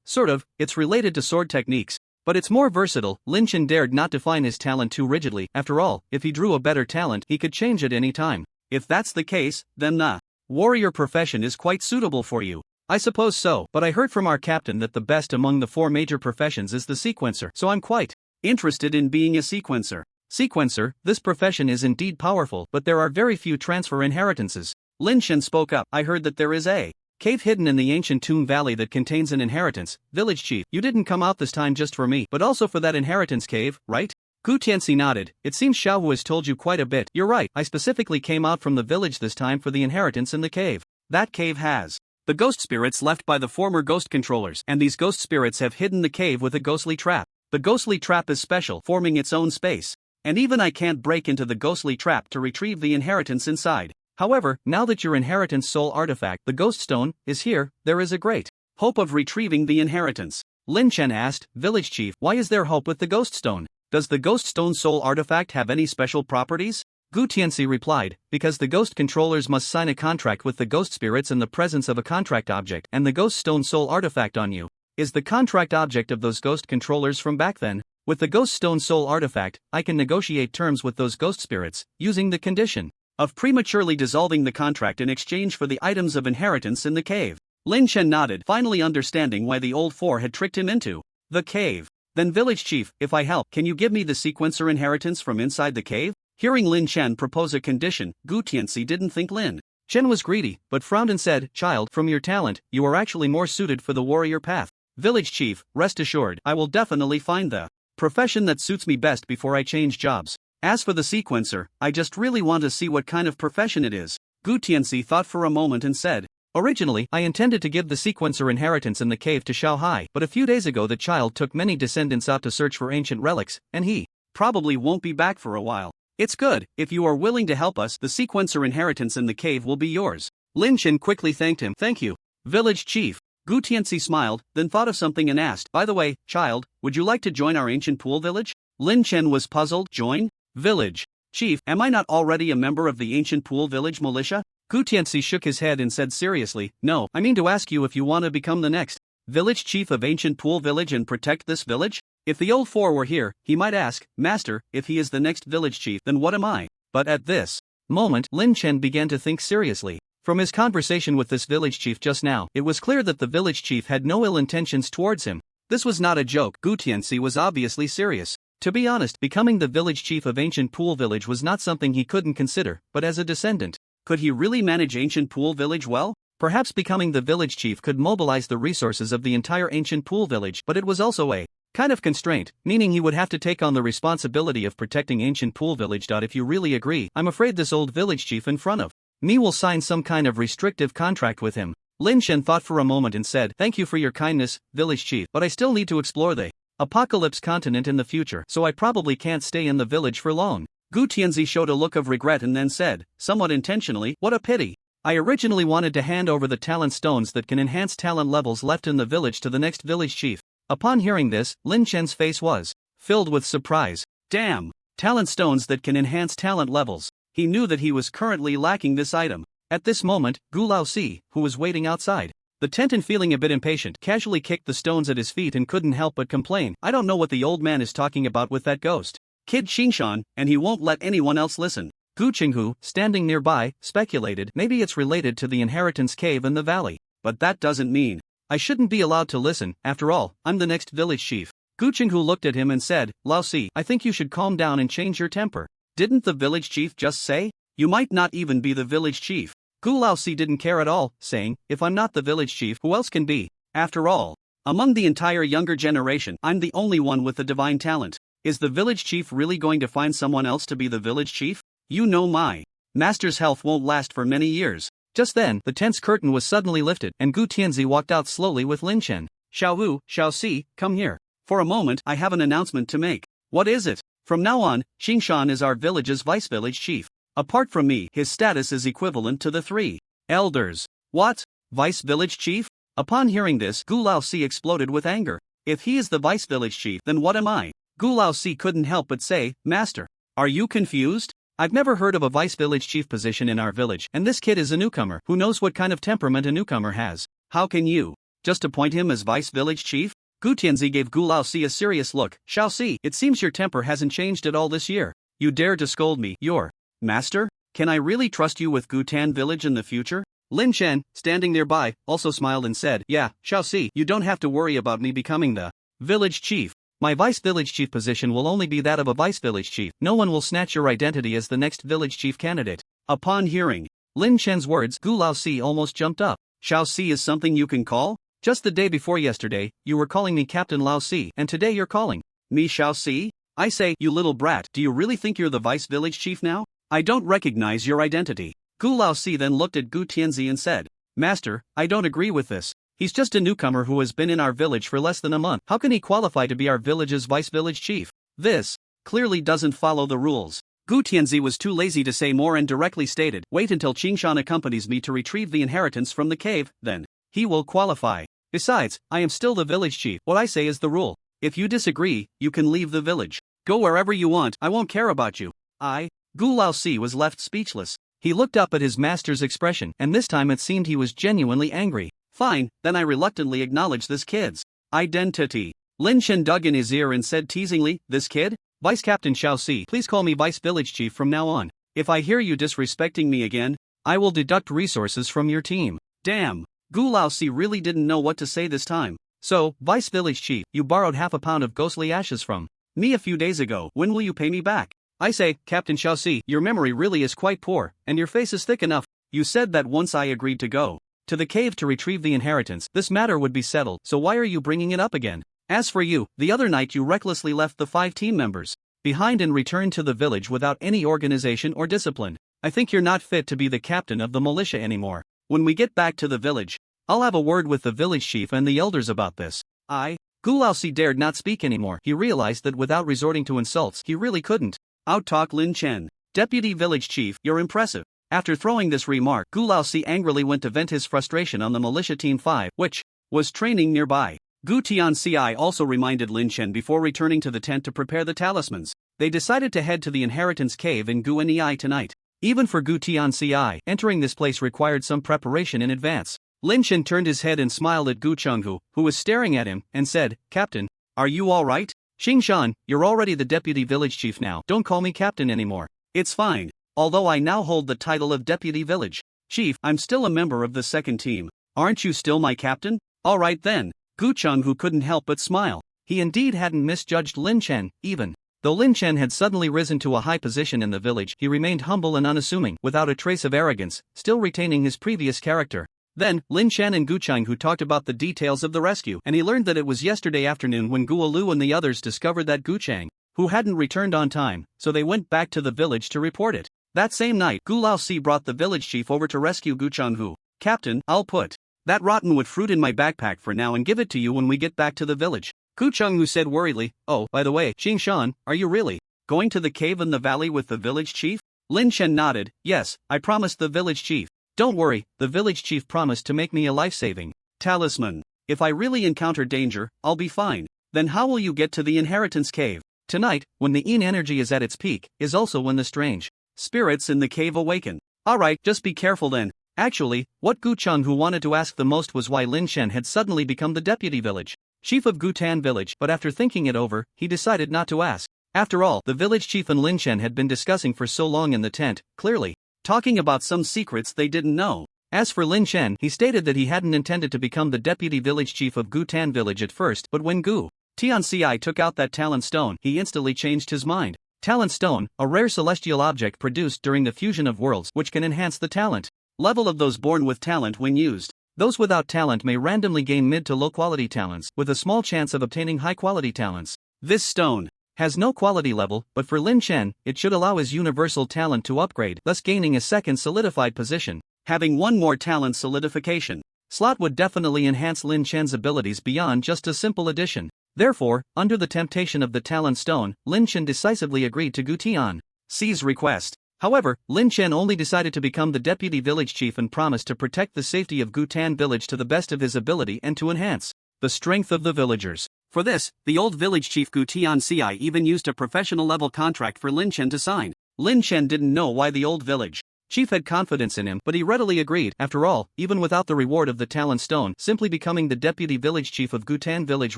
Sort of, it's related to sword techniques, but it's more versatile. Lin Chen dared not define his talent too rigidly. After all, if he drew a better talent, he could change at any time. If that's the case, then the warrior profession is quite suitable for you. I suppose so, but I heard from our captain that the best among the 4 major professions is the sequencer, so I'm quite interested in being a sequencer. Sequencer, this profession is indeed powerful, but there are very few transfer inheritances. Lin Chen spoke up, I heard that there is a cave hidden in the ancient tomb valley that contains an inheritance. Village Chief, you didn't come out this time just for me, but also for that inheritance cave, right? Gu Tianxi nodded. It seems Xiaohu has told you quite a bit. You're right, I specifically came out from the village this time for the inheritance in the cave. That cave has the ghost spirits left by the former ghost controllers, and these ghost spirits have hidden the cave with a ghostly trap. The ghostly trap is special, forming its own space, and even I can't break into the ghostly trap to retrieve the inheritance inside. However, now that your inheritance soul artifact, the ghost stone, is here, there is a great hope of retrieving the inheritance. Lin Chen asked, Village Chief, why is there hope with the ghost stone? Does the ghost stone soul artifact have any special properties? Gu Tianxi replied, because the ghost controllers must sign a contract with the ghost spirits in the presence of a contract object, and the ghost stone soul artifact on you is the contract object of those ghost controllers from back then. With the ghost stone soul artifact, I can negotiate terms with those ghost spirits, using the condition of prematurely dissolving the contract in exchange for the items of inheritance in the cave. Lin Chen nodded, finally understanding why the old 4 had tricked him into the cave. Then Village Chief, if I help, can you give me the sequencer inheritance from inside the cave? Hearing Lin Chen propose a condition, Gu Tianxi didn't think Lin Chen was greedy, but frowned and said, Child, from your talent, you are actually more suited for the warrior path. Village Chief, rest assured, I will definitely find the profession that suits me best before I change jobs. As for the sequencer, I just really want to see what kind of profession it is. Gu Tianxi thought for a moment and said, Originally, I intended to give the sequencer inheritance in the cave to Xiao Hai, but a few days ago the child took many descendants out to search for ancient relics, and he probably won't be back for a while. It's good, if you are willing to help us, the sequencer inheritance in the cave will be yours. Lin Chen quickly thanked him. Thank you, Village Chief. Gu Tianxi smiled, then thought of something and asked, By the way, child, would you like to join our ancient pool village? Lin Chen was puzzled. Join? Village Chief, am I not already a member of the ancient pool village militia? Gu Tianxi shook his head and said seriously, No, I mean to ask you if you want to become the next village chief of ancient pool village and protect this village? If the old 4 were here, he might ask, Master, if he is the next village chief, then what am I? But at this moment, Lin Chen began to think seriously. From his conversation with this village chief just now, it was clear that the village chief had no ill intentions towards him. This was not a joke. Gu Tianxi was obviously serious. To be honest, becoming the village chief of ancient pool village was not something he couldn't consider, but as a descendant, could he really manage ancient pool village well? Perhaps becoming the village chief could mobilize the resources of the entire ancient pool village, but it was also a kind of constraint, meaning he would have to take on the responsibility of protecting ancient pool village. If you really agree, I'm afraid this old village chief in front of me will sign some kind of restrictive contract with him. Lin Chen thought for a moment and said, Thank you for your kindness, village chief, but I still need to explore the Apocalypse continent in the future, so I probably can't stay in the village for long. Gu Tianxi showed a look of regret and then said, somewhat intentionally, what a pity. I originally wanted to hand over the talent stones that can enhance talent levels left in the village to the next village chief. Upon hearing this, Lin Chen's face was filled with surprise. Damn! Talent stones that can enhance talent levels. He knew that he was currently lacking this item. At this moment, Gu Laosi, who was waiting outside the tent and feeling a bit impatient, casually kicked the stones at his feet and couldn't help but complain. I don't know what the old man is talking about with that ghost kid Qingshan, and he won't let anyone else listen. Gu Qinghu, standing nearby, speculated maybe it's related to the inheritance cave in the valley. But that doesn't mean I shouldn't be allowed to listen. After all, I'm the next village chief. Gu Qinghu looked at him and said, Laosi, I think you should calm down and change your temper. Didn't the village chief just say you might not even be the village chief? Gu Laosi didn't care at all, saying, if I'm not the village chief, who else can be? After all, among the entire younger generation, I'm the only one with the divine talent. Is the village chief really going to find someone else to be the village chief? You know my master's health won't last for many years. Just then, the tent's curtain was suddenly lifted, and Gu Tianzi walked out slowly with Lin Chen. Xiao Wu, Xiao Si, come here. For a moment, I have an announcement to make. What is it? From now on, Qingshan is our village's vice-village chief. Apart from me, his status is equivalent to the 3 elders. What? Vice-village chief? Upon hearing this, Gu Laosi exploded with anger. If he is the vice-village chief, then what am I? Gu Laosi couldn't help but say, Master, are you confused? I've never heard of a vice-village chief position in our village, and this kid is a newcomer. Who knows what kind of temperament a newcomer has? How can you just appoint him as vice-village chief? Gu Tianzi gave Gu Laosi a serious look. Xiao Si, it seems your temper hasn't changed at all this year. You dare to scold me, your master? Can I really trust you with Gutan village in the future? Lin Chen, standing nearby, also smiled and said, yeah, Xiao Si, you don't have to worry about me becoming the village chief. My vice-village chief position will only be that of a vice-village chief. No one will snatch your identity as the next village chief candidate. Upon hearing Lin Chen's words, Gu Laosi almost jumped up. Xiao Si is something you can call? Just the day before yesterday, you were calling me Captain Laosi, and today you're calling me Xiao Si? I say, you little brat, do you really think you're the vice-village chief now? I don't recognize your identity. Gu Laosi then looked at Gu Tianzi and said, Master, I don't agree with this. He's just a newcomer who has been in our village for less than a month. How can he qualify to be our village's vice-village chief? This clearly doesn't follow the rules. Gu Tianzi was too lazy to say more and directly stated, wait until Qingshan accompanies me to retrieve the inheritance from the cave, then he will qualify. Besides, I am still the village chief. What I say is the rule. If you disagree, you can leave the village. Go wherever you want, I won't care about you. Gu Laosi was left speechless. He looked up at his master's expression, and this time it seemed he was genuinely angry. Fine, then I reluctantly acknowledge this kid's identity. Lin Chen dug in his ear and said teasingly, this kid? Vice Captain Xiao Si, please call me Vice Village Chief from now on. If I hear you disrespecting me again, I will deduct resources from your team. Damn. Gu Laosi really didn't know what to say this time. So, Vice Village Chief, you borrowed half a pound of ghostly ashes from me a few days ago. When will you pay me back? I say, Captain Xiao Si, your memory really is quite poor, and your face is thick enough. You said that once I agreed to go to the cave to retrieve the inheritance, this matter would be settled, so why are you bringing it up again? As for you, the other night you recklessly left the 5 team members behind and returned to the village without any organization or discipline. I think you're not fit to be the captain of the militia anymore. When we get back to the village, I'll have a word with the village chief and the elders about this. Gu Laosi dared not speak anymore. He realized that without resorting to insults, he really couldn't out-talk Lin Chen. Deputy village chief, you're impressive. After throwing this remark, Gu Laosi angrily went to vent his frustration on the militia team 5, which was training nearby. Gu Tianzi also reminded Lin Chen before returning to the tent to prepare the talismans. They decided to head to the inheritance cave in Guanei tonight. Even for Gu Tianzi, entering this place required some preparation in advance. Lin Chen turned his head and smiled at Gu Chenghu, who was staring at him, and said, Captain, are you alright? Qingshan, you're already the deputy village chief now. Don't call me captain anymore. It's fine. Although I now hold the title of deputy village chief, I'm still a member of the second team. Aren't you still my captain? Alright then. Gu Chenghu couldn't help but smile. He indeed hadn't misjudged Lin Chen, even though Lin Chen had suddenly risen to a high position in the village. He remained humble and unassuming, without a trace of arrogance, still retaining his previous character. Then, Lin Chen and Gu Chenghu talked about the details of the rescue, and he learned that it was yesterday afternoon when Gu Lu and the others discovered that Gu Chang, who hadn't returned on time, so they went back to the village to report it. That same night, Gu Laosi brought the village chief over to rescue Gu Chenghu. Captain, I'll put that rottenwood fruit in my backpack for now and give it to you when we get back to the village. Gu Chenghu said worriedly, oh, by the way, Qingshan, are you really going to the cave in the valley with the village chief? Lin Chen nodded, yes, I promised the village chief. Don't worry, the village chief promised to make me a life-saving talisman. If I really encounter danger, I'll be fine. Then how will you get to the inheritance cave? Tonight, when the yin energy is at its peak, is also when the strange spirits in the cave awaken. Alright, just be careful then. Actually, what Gu Chenghu wanted to ask the most was why Lin Shen had suddenly become the deputy village chief of Gutan village, but after thinking it over, he decided not to ask. After all, the village chief and Lin Shen had been discussing for so long in the tent, clearly talking about some secrets they didn't know. As for Lin Shen, he stated that he hadn't intended to become the deputy village chief of Gutan village at first, but when Gu Tianci took out that talent stone, he instantly changed his mind. Talent stone, a rare celestial object produced during the fusion of worlds which can enhance the talent level of those born with talent when used. Those without talent may randomly gain mid to low quality talents, with a small chance of obtaining high quality talents. This stone has no quality level, but for Lin Shen, it should allow his universal talent to upgrade, thus gaining a second solidified position. Having one more talent solidification slot would definitely enhance Lin Shen's abilities beyond just a simple addition. Therefore, under the temptation of the talent stone, Lin Shen decisively agreed to Gu Tianxi's request. However, Lin Shen only decided to become the deputy village chief and promised to protect the safety of Gutan village to the best of his ability and to enhance the strength of the villagers. For this, the old village chief Gu Tianci even used a professional level contract for Lin Shen to sign. Lin Shen didn't know why the old village chief had confidence in him, but he readily agreed. After all, even without the reward of the talent stone, simply becoming the deputy village chief of Gutan village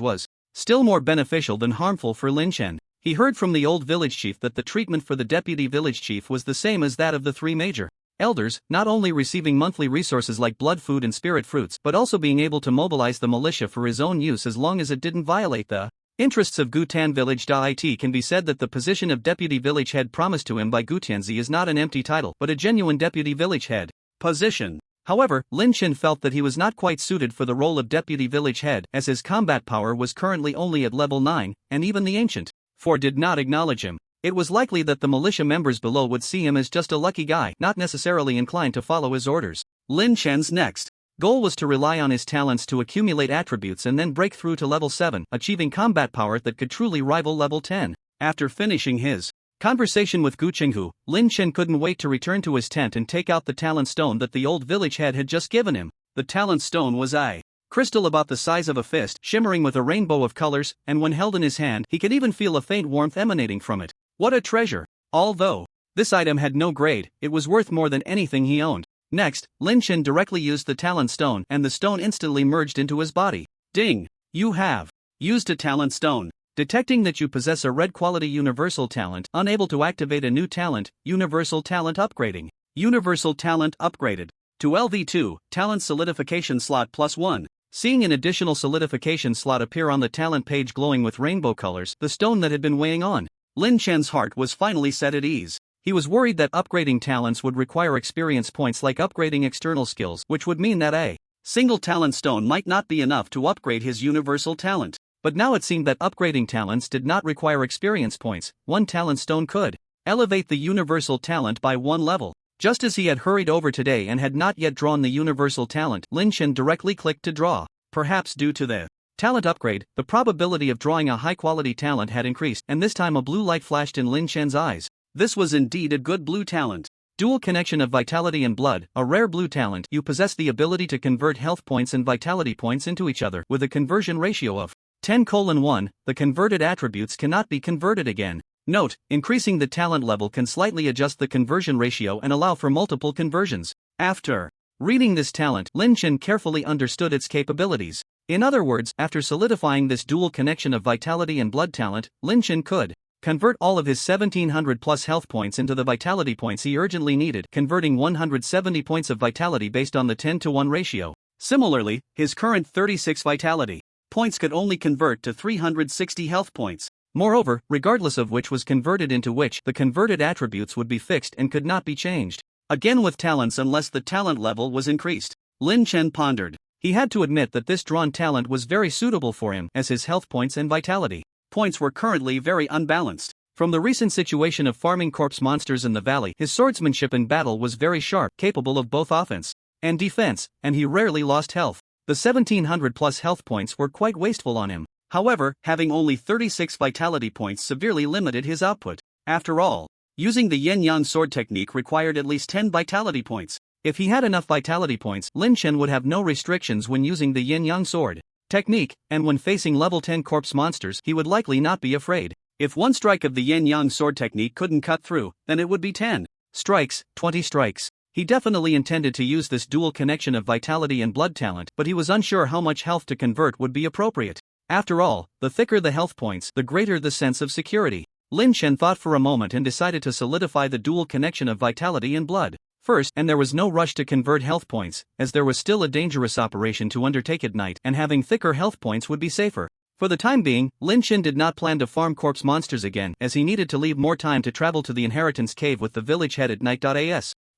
was still more beneficial than harmful for Lin Shen. He heard from the old village chief that the treatment for the deputy village chief was the same as that of the three major elders, not only receiving monthly resources like blood food and spirit fruits, but also being able to mobilize the militia for his own use as long as it didn't violate the interests of Gutan village. It can be said that the position of deputy village head promised to him by Gu Tianzi is not an empty title, but a genuine deputy village head position. However, Lin Shen felt that he was not quite suited for the role of deputy village head, as his combat power was currently only at level 9, and even the ancient four did not acknowledge him. It was likely that the militia members below would see him as just a lucky guy, not necessarily inclined to follow his orders. Lin Shen's next goal was to rely on his talents to accumulate attributes and then break through to level 7, achieving combat power that could truly rival level 10. After finishing his conversation with Gu Chenghu, Lin Shen couldn't wait to return to his tent and take out the talent stone that the old village head had just given him. The talent stone was a crystal about the size of a fist, shimmering with a rainbow of colors, and when held in his hand, he could even feel a faint warmth emanating from it. What a treasure! Although this item had no grade, it was worth more than anything he owned. Next, Lin Shen directly used the talent stone, and the stone instantly merged into his body. Ding! You have used a talent stone. Detecting that you possess a red quality universal talent, unable to activate a new talent, universal talent upgrading. Universal talent upgraded to LV2, talent solidification slot +1. Seeing an additional solidification slot appear on the talent page glowing with rainbow colors, the stone that had been weighing on Lin Shen's heart was finally set at ease. He was worried that upgrading talents would require experience points like upgrading external skills, which would mean that a single talent stone might not be enough to upgrade his universal talent. But now it seemed that upgrading talents did not require experience points. One talent stone could elevate the universal talent by one level. Just as he had hurried over today and had not yet drawn the universal talent, Lin Shen directly clicked to draw. Perhaps due to the talent upgrade, the probability of drawing a high-quality talent had increased, and this time a blue light flashed in Lin Shen's eyes. This was indeed a good blue talent. Dual connection of vitality and blood, a rare blue talent. You possess the ability to convert health points and vitality points into each other with a conversion ratio of 10:1. The converted attributes cannot be converted again. Note, increasing the talent level can slightly adjust the conversion ratio and allow for multiple conversions. After reading this talent, Lin Shen carefully understood its capabilities. In other words, after solidifying this dual connection of vitality and blood talent, Lin Shen could convert all of his 1700 plus health points into the vitality points he urgently needed, converting 170 points of vitality based on the 10:1 ratio. Similarly, his current 36 vitality points could only convert to 360 health points. Moreover, regardless of which was converted into which, the converted attributes would be fixed and could not be changed again with talents unless the talent level was increased. Lin Shen pondered. He had to admit that this drawn talent was very suitable for him, as his health points and vitality points were currently very unbalanced. From the recent situation of farming corpse monsters in the valley, his swordsmanship in battle was very sharp, capable of both offense and defense, and he rarely lost health. The 1700 plus health points were quite wasteful on him. However, having only 36 vitality points severely limited his output. After all, using the yin-yang sword technique required at least 10 vitality points. If he had enough vitality points, Lin Shen would have no restrictions when using the yin-yang sword technique, and when facing level 10 corpse monsters, he would likely not be afraid. If one strike of the yin-yang sword technique couldn't cut through, then it would be 10 strikes, 20 strikes, He definitely intended to use this dual connection of vitality and blood talent, but he was unsure how much health to convert would be appropriate. After all, the thicker the health points, the greater the sense of security. Lin Chen thought for a moment and decided to solidify the dual connection of vitality and blood first, and there was no rush to convert health points, as there was still a dangerous operation to undertake at night, and having thicker health points would be safer. For the time being, Lin Chen did not plan to farm corpse monsters again, as he needed to leave more time to travel to the inheritance cave with the village head at night.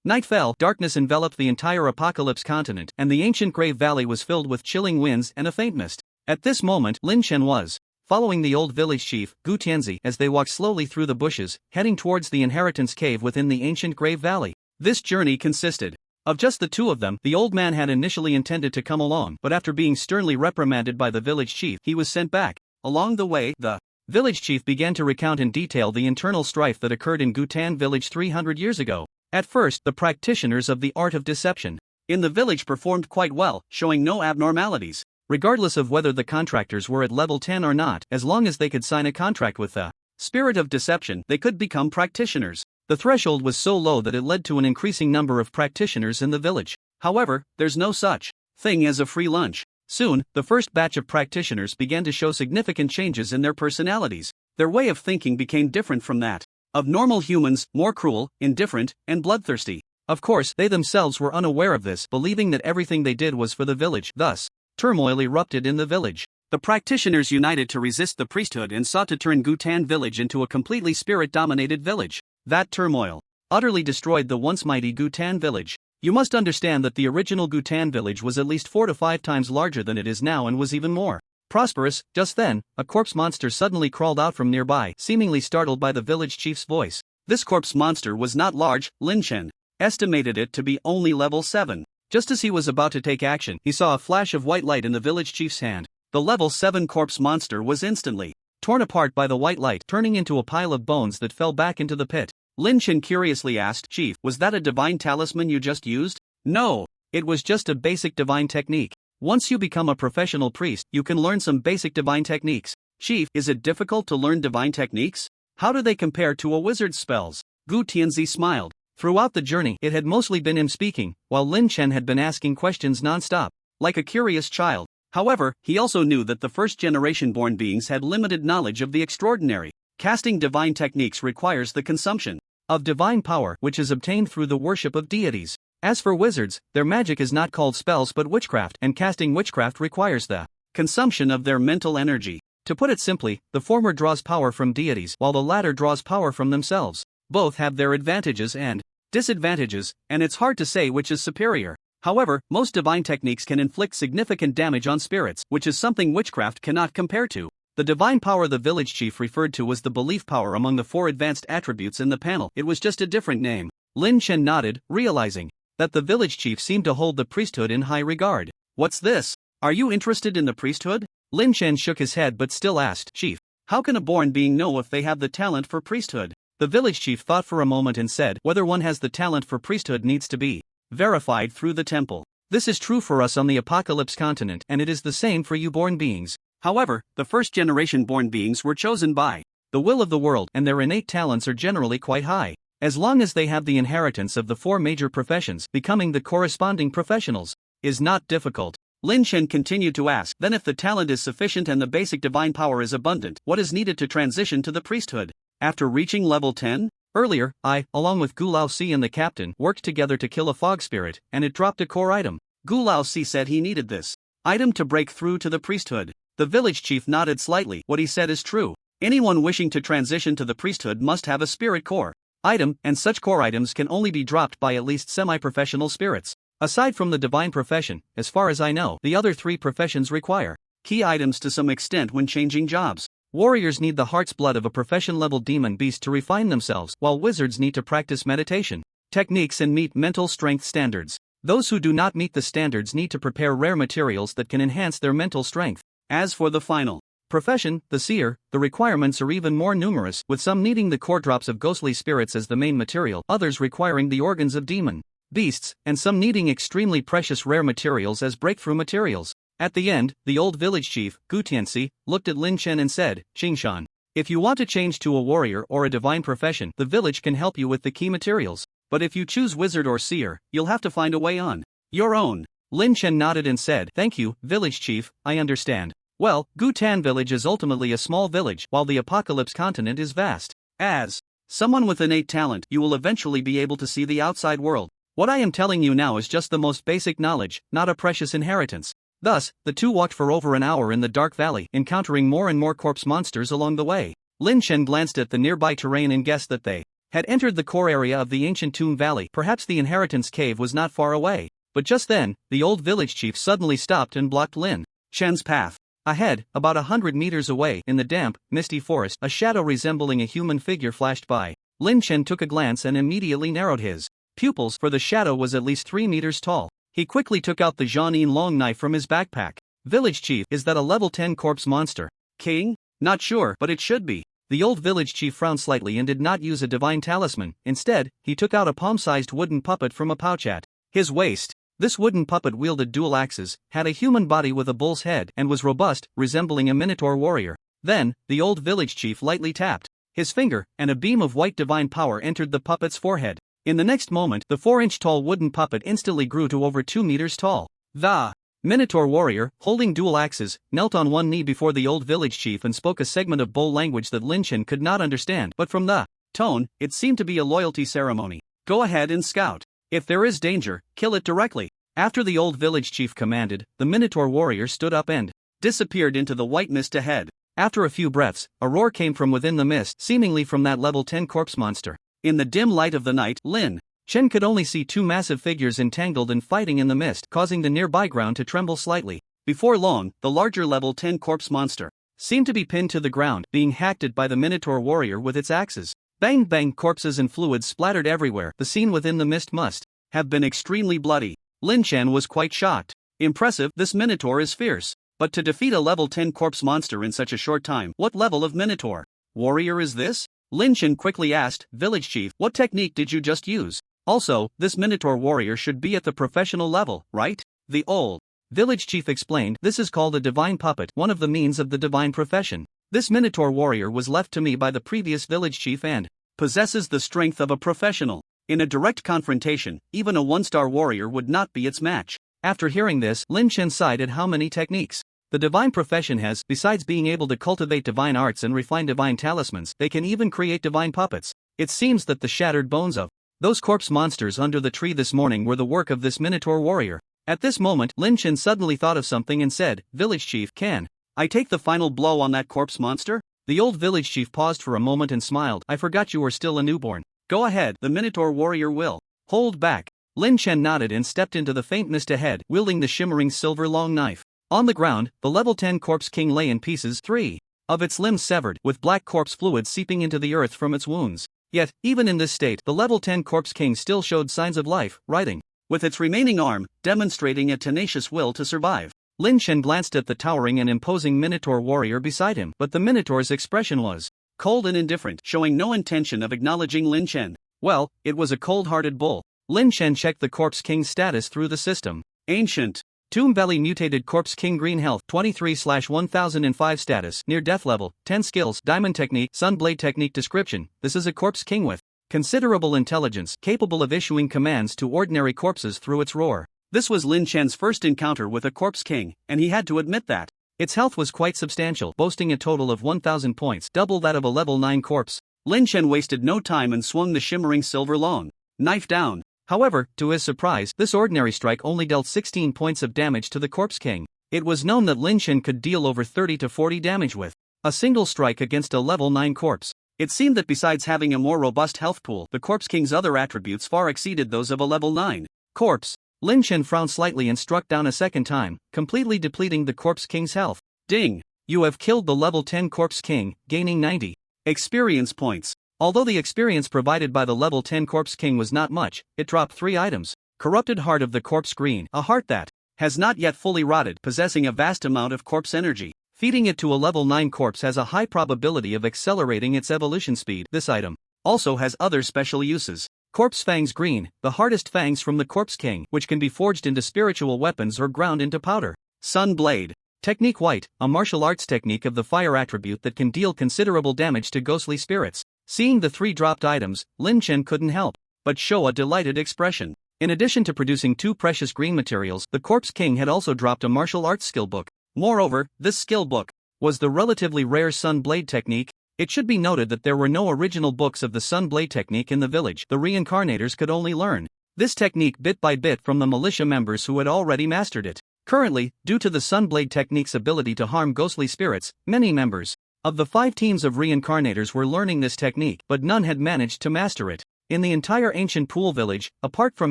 Night fell, darkness enveloped the entire Apocalypse continent, and the ancient Grave Valley was filled with chilling winds and a faint mist. At this moment, Lin Chen was following the old village chief, Gu Tianzi, as they walked slowly through the bushes, heading towards the inheritance cave within the ancient Grave Valley. This journey consisted of just the two of them. The old man had initially intended to come along, but after being sternly reprimanded by the village chief, he was sent back. Along the way, the village chief began to recount in detail the internal strife that occurred in Gutan village 300 years ago. At first, the practitioners of the art of deception in the village performed quite well, showing no abnormalities, regardless of whether the contractors were at level 10 or not. As long as they could sign a contract with the spirit of deception, they could become practitioners. The threshold was so low that it led to an increasing number of practitioners in the village. However, there's no such thing as a free lunch. Soon, the first batch of practitioners began to show significant changes in their personalities. Their way of thinking became different from that of normal humans, more cruel, indifferent, and bloodthirsty. Of course, they themselves were unaware of this, believing that everything they did was for the village. Thus, turmoil erupted in the village. The practitioners united to resist the priesthood and sought to turn Gutan village into a completely spirit-dominated village. That turmoil utterly destroyed the once mighty Gutan village. You must understand that the original Gutan village was at least 4 to 5 times larger than it is now and was even more prosperous. Just then, a corpse monster suddenly crawled out from nearby, seemingly startled by the village chief's voice. This corpse monster was not large. Lin Chen estimated it to be only level 7. Just as he was about to take action, he saw a flash of white light in the village chief's hand. The level 7 corpse monster was instantly torn apart by the white light, turning into a pile of bones that fell back into the pit. Lin Chen curiously asked, "Chief, was that a divine talisman you just used?" "No, it was just a basic divine technique. Once you become a professional priest, you can learn some basic divine techniques." "Chief, is it difficult to learn divine techniques? How do they compare to a wizard's spells?" Gu Tianzi smiled. Throughout the journey, it had mostly been him speaking, while Lin Chen had been asking questions non-stop, like a curious child. However, he also knew that the first-generation born beings had limited knowledge of the extraordinary. Casting divine techniques requires the consumption of divine power, which is obtained through the worship of deities. As for wizards, their magic is not called spells but witchcraft, and casting witchcraft requires the consumption of their mental energy. To put it simply, the former draws power from deities, while the latter draws power from themselves. Both have their advantages and disadvantages, and it's hard to say which is superior. However, most divine techniques can inflict significant damage on spirits, which is something witchcraft cannot compare to. The divine power the village chief referred to was the belief power among the 4 advanced attributes in the panel. It was just a different name. Lin Chen nodded, realizing that the village chief seemed to hold the priesthood in high regard. "What's this? Are you interested in the priesthood?" Lin Chen shook his head but still asked, "Chief, how can a born being know if they have the talent for priesthood?" The village chief thought for a moment and said, "Whether one has the talent for priesthood needs to be verified through the temple. This is true for us on the Apocalypse continent, and it is the same for you born beings. However, the first-generation born beings were chosen by the will of the world, and their innate talents are generally quite high. As long as they have the inheritance of the 4 major professions, becoming the corresponding professionals is not difficult." Lin Chen continued to ask, "Then if the talent is sufficient and the basic divine power is abundant, what is needed to transition to the priesthood? After reaching level 10? Earlier, I, along with Gu Laosi and the captain, worked together to kill a fog spirit, and it dropped a core item. Gu Laosi said he needed this item to break through to the priesthood." The village chief nodded slightly. What he said is true. Anyone wishing to transition to the priesthood must have a spirit core item, and such core items can only be dropped by at least semi-professional spirits. Aside from the divine profession, as far as I know, the other 3 professions require key items to some extent when changing jobs. Warriors need the heart's blood of a profession-level demon beast to refine themselves, while wizards need to practice meditation techniques and meet mental strength standards. Those who do not meet the standards need to prepare rare materials that can enhance their mental strength. As for the final profession, the seer, the requirements are even more numerous, with some needing the core drops of ghostly spirits as the main material, others requiring the organs of demon beasts, and some needing extremely precious rare materials as breakthrough materials. At the end, the old village chief, Gu Tianzi, looked at Lin Chen and said, "Qingshan, if you want to change to a warrior or a divine profession, the village can help you with the key materials. but if you choose wizard or seer, you'll have to find a way on your own. Lin Chen nodded and said, "Thank you, village chief, I understand." Well, Gutan village is ultimately a small village, while the Apocalypse continent is vast. As someone with innate talent, you will eventually be able to see the outside world. What I am telling you now is just the most basic knowledge, not a precious inheritance. Thus, the two walked for over an hour in the dark valley, encountering more and more corpse monsters along the way. Lin Chen glanced at the nearby terrain and guessed that they had entered the core area of the ancient tomb valley. Perhaps the inheritance cave was not far away. But just then, the old village chief suddenly stopped and blocked Lin Chen's path. Ahead, about 100 meters away, in the damp, misty forest, a shadow resembling a human figure flashed by. Lin Chen took a glance and immediately narrowed his pupils, for the shadow was at least 3 meters tall. He quickly took out the Jianin long knife from his backpack. "Village chief, is that a level 10 corpse monster?" "King? Not sure, but it should be." The old village chief frowned slightly and did not use a divine talisman. Instead, he took out a palm-sized wooden puppet from a pouch at his waist. This wooden puppet wielded dual axes, had a human body with a bull's head, and was robust, resembling a minotaur warrior. Then, the old village chief lightly tapped his finger, and a beam of white divine power entered the puppet's forehead. In the next moment, the 4-inch-tall wooden puppet instantly grew to over 2 meters tall. The minotaur warrior, holding dual axes, knelt on one knee before the old village chief and spoke a segment of Bull language that Lin Chen could not understand, but from the tone, it seemed to be a loyalty ceremony. "Go ahead and scout. If there is danger, kill it directly." After the old village chief commanded, the minotaur warrior stood up and disappeared into the white mist ahead. After a few breaths, a roar came from within the mist, seemingly from that level 10 corpse monster. In the dim light of the night, Lin Chen could only see two massive figures entangled and fighting in the mist, causing the nearby ground to tremble slightly. Before long, the larger level 10 corpse monster seemed to be pinned to the ground, being hacked at by the minotaur warrior with its axes. Bang bang, corpses and fluids splattered everywhere. The scene within the mist must have been extremely bloody. Lin Chen was quite shocked. Impressive, this minotaur is fierce. But to defeat a level 10 corpse monster in such a short time, what level of minotaur warrior is this? Lin Chen quickly asked, "Village chief, what technique did you just use? Also, this minotaur warrior should be at the professional level, right?" The old village chief explained, "This is called a divine puppet, one of the means of the divine profession. This minotaur warrior was left to me by the previous village chief and possesses the strength of a professional. In a direct confrontation, even a 1-star warrior would not be its match." After hearing this, Lin Chen sighed at how many techniques the divine profession has. Besides being able to cultivate divine arts and refine divine talismans, they can even create divine puppets. It seems that the shattered bones of those corpse monsters under the tree this morning were the work of this minotaur warrior. At this moment, Lin Chen suddenly thought of something and said, "Village chief, can I take the final blow on that corpse monster?" The old village chief paused for a moment and smiled. "I forgot you were still a newborn. Go ahead, the minotaur warrior will hold back." Lin Chen nodded and stepped into the faint mist ahead, wielding the shimmering silver long knife. On the ground, the level 10 corpse king lay in pieces, 3 of its limbs severed, with black corpse fluid seeping into the earth from its wounds. Yet, even in this state, the level 10 corpse king still showed signs of life, writhing with its remaining arm, demonstrating a tenacious will to survive. Lin Chen glanced at the towering and imposing minotaur warrior beside him, but the minotaur's expression was cold and indifferent, showing no intention of acknowledging Lin Chen. Well, it was a cold-hearted bull. Lin Chen checked the corpse king's status through the system. Ancient Tomb Valley mutated corpse king, green health 23/1005 status, near death level 10 skills, diamond technique, sun blade technique. Description: this is a corpse king with considerable intelligence, capable of issuing commands to ordinary corpses through its roar. This was Lin Chen's first encounter with a corpse king, and he had to admit that its health was quite substantial, boasting a total of 1,000 points, double that of a level 9 corpse. Lin Chen wasted no time and swung the shimmering silver long knife down. However, to his surprise, this ordinary strike only dealt 16 points of damage to the corpse king. It was known that Lin Chen could deal over 30 to 40 damage with a single strike against a level 9 corpse. It seemed that besides having a more robust health pool, the corpse king's other attributes far exceeded those of a level 9 corpse. Lin Chen frowned slightly and struck down a second time, completely depleting the corpse king's health. Ding! You have killed the level 10 corpse king, gaining 90 experience points. Although the experience provided by the level 10 corpse king was not much, it dropped 3 items. Corrupted heart of the corpse green, a heart that has not yet fully rotted, possessing a vast amount of corpse energy. Feeding it to a level 9 corpse has a high probability of accelerating its evolution speed. This item also has other special uses. Corpse fangs green, the hardest fangs from the corpse king, which can be forged into spiritual weapons or ground into powder. Sun blade. Technique white, a martial arts technique of the fire attribute that can deal considerable damage to ghostly spirits. Seeing the 3 dropped items, Lin Chen couldn't help but show a delighted expression. In addition to producing 2 precious green materials, the Corpse King had also dropped a martial arts skill book. Moreover, this skill book was the relatively rare Sun Blade technique. It should be noted that there were no original books of the Sun Blade technique in the village. The reincarnators could only learn this technique bit by bit from the militia members who had already mastered it. Currently, due to the Sun Blade technique's ability to harm ghostly spirits, many members of the 5 teams of reincarnators were learning this technique, but none had managed to master it. In the entire ancient pool village, apart from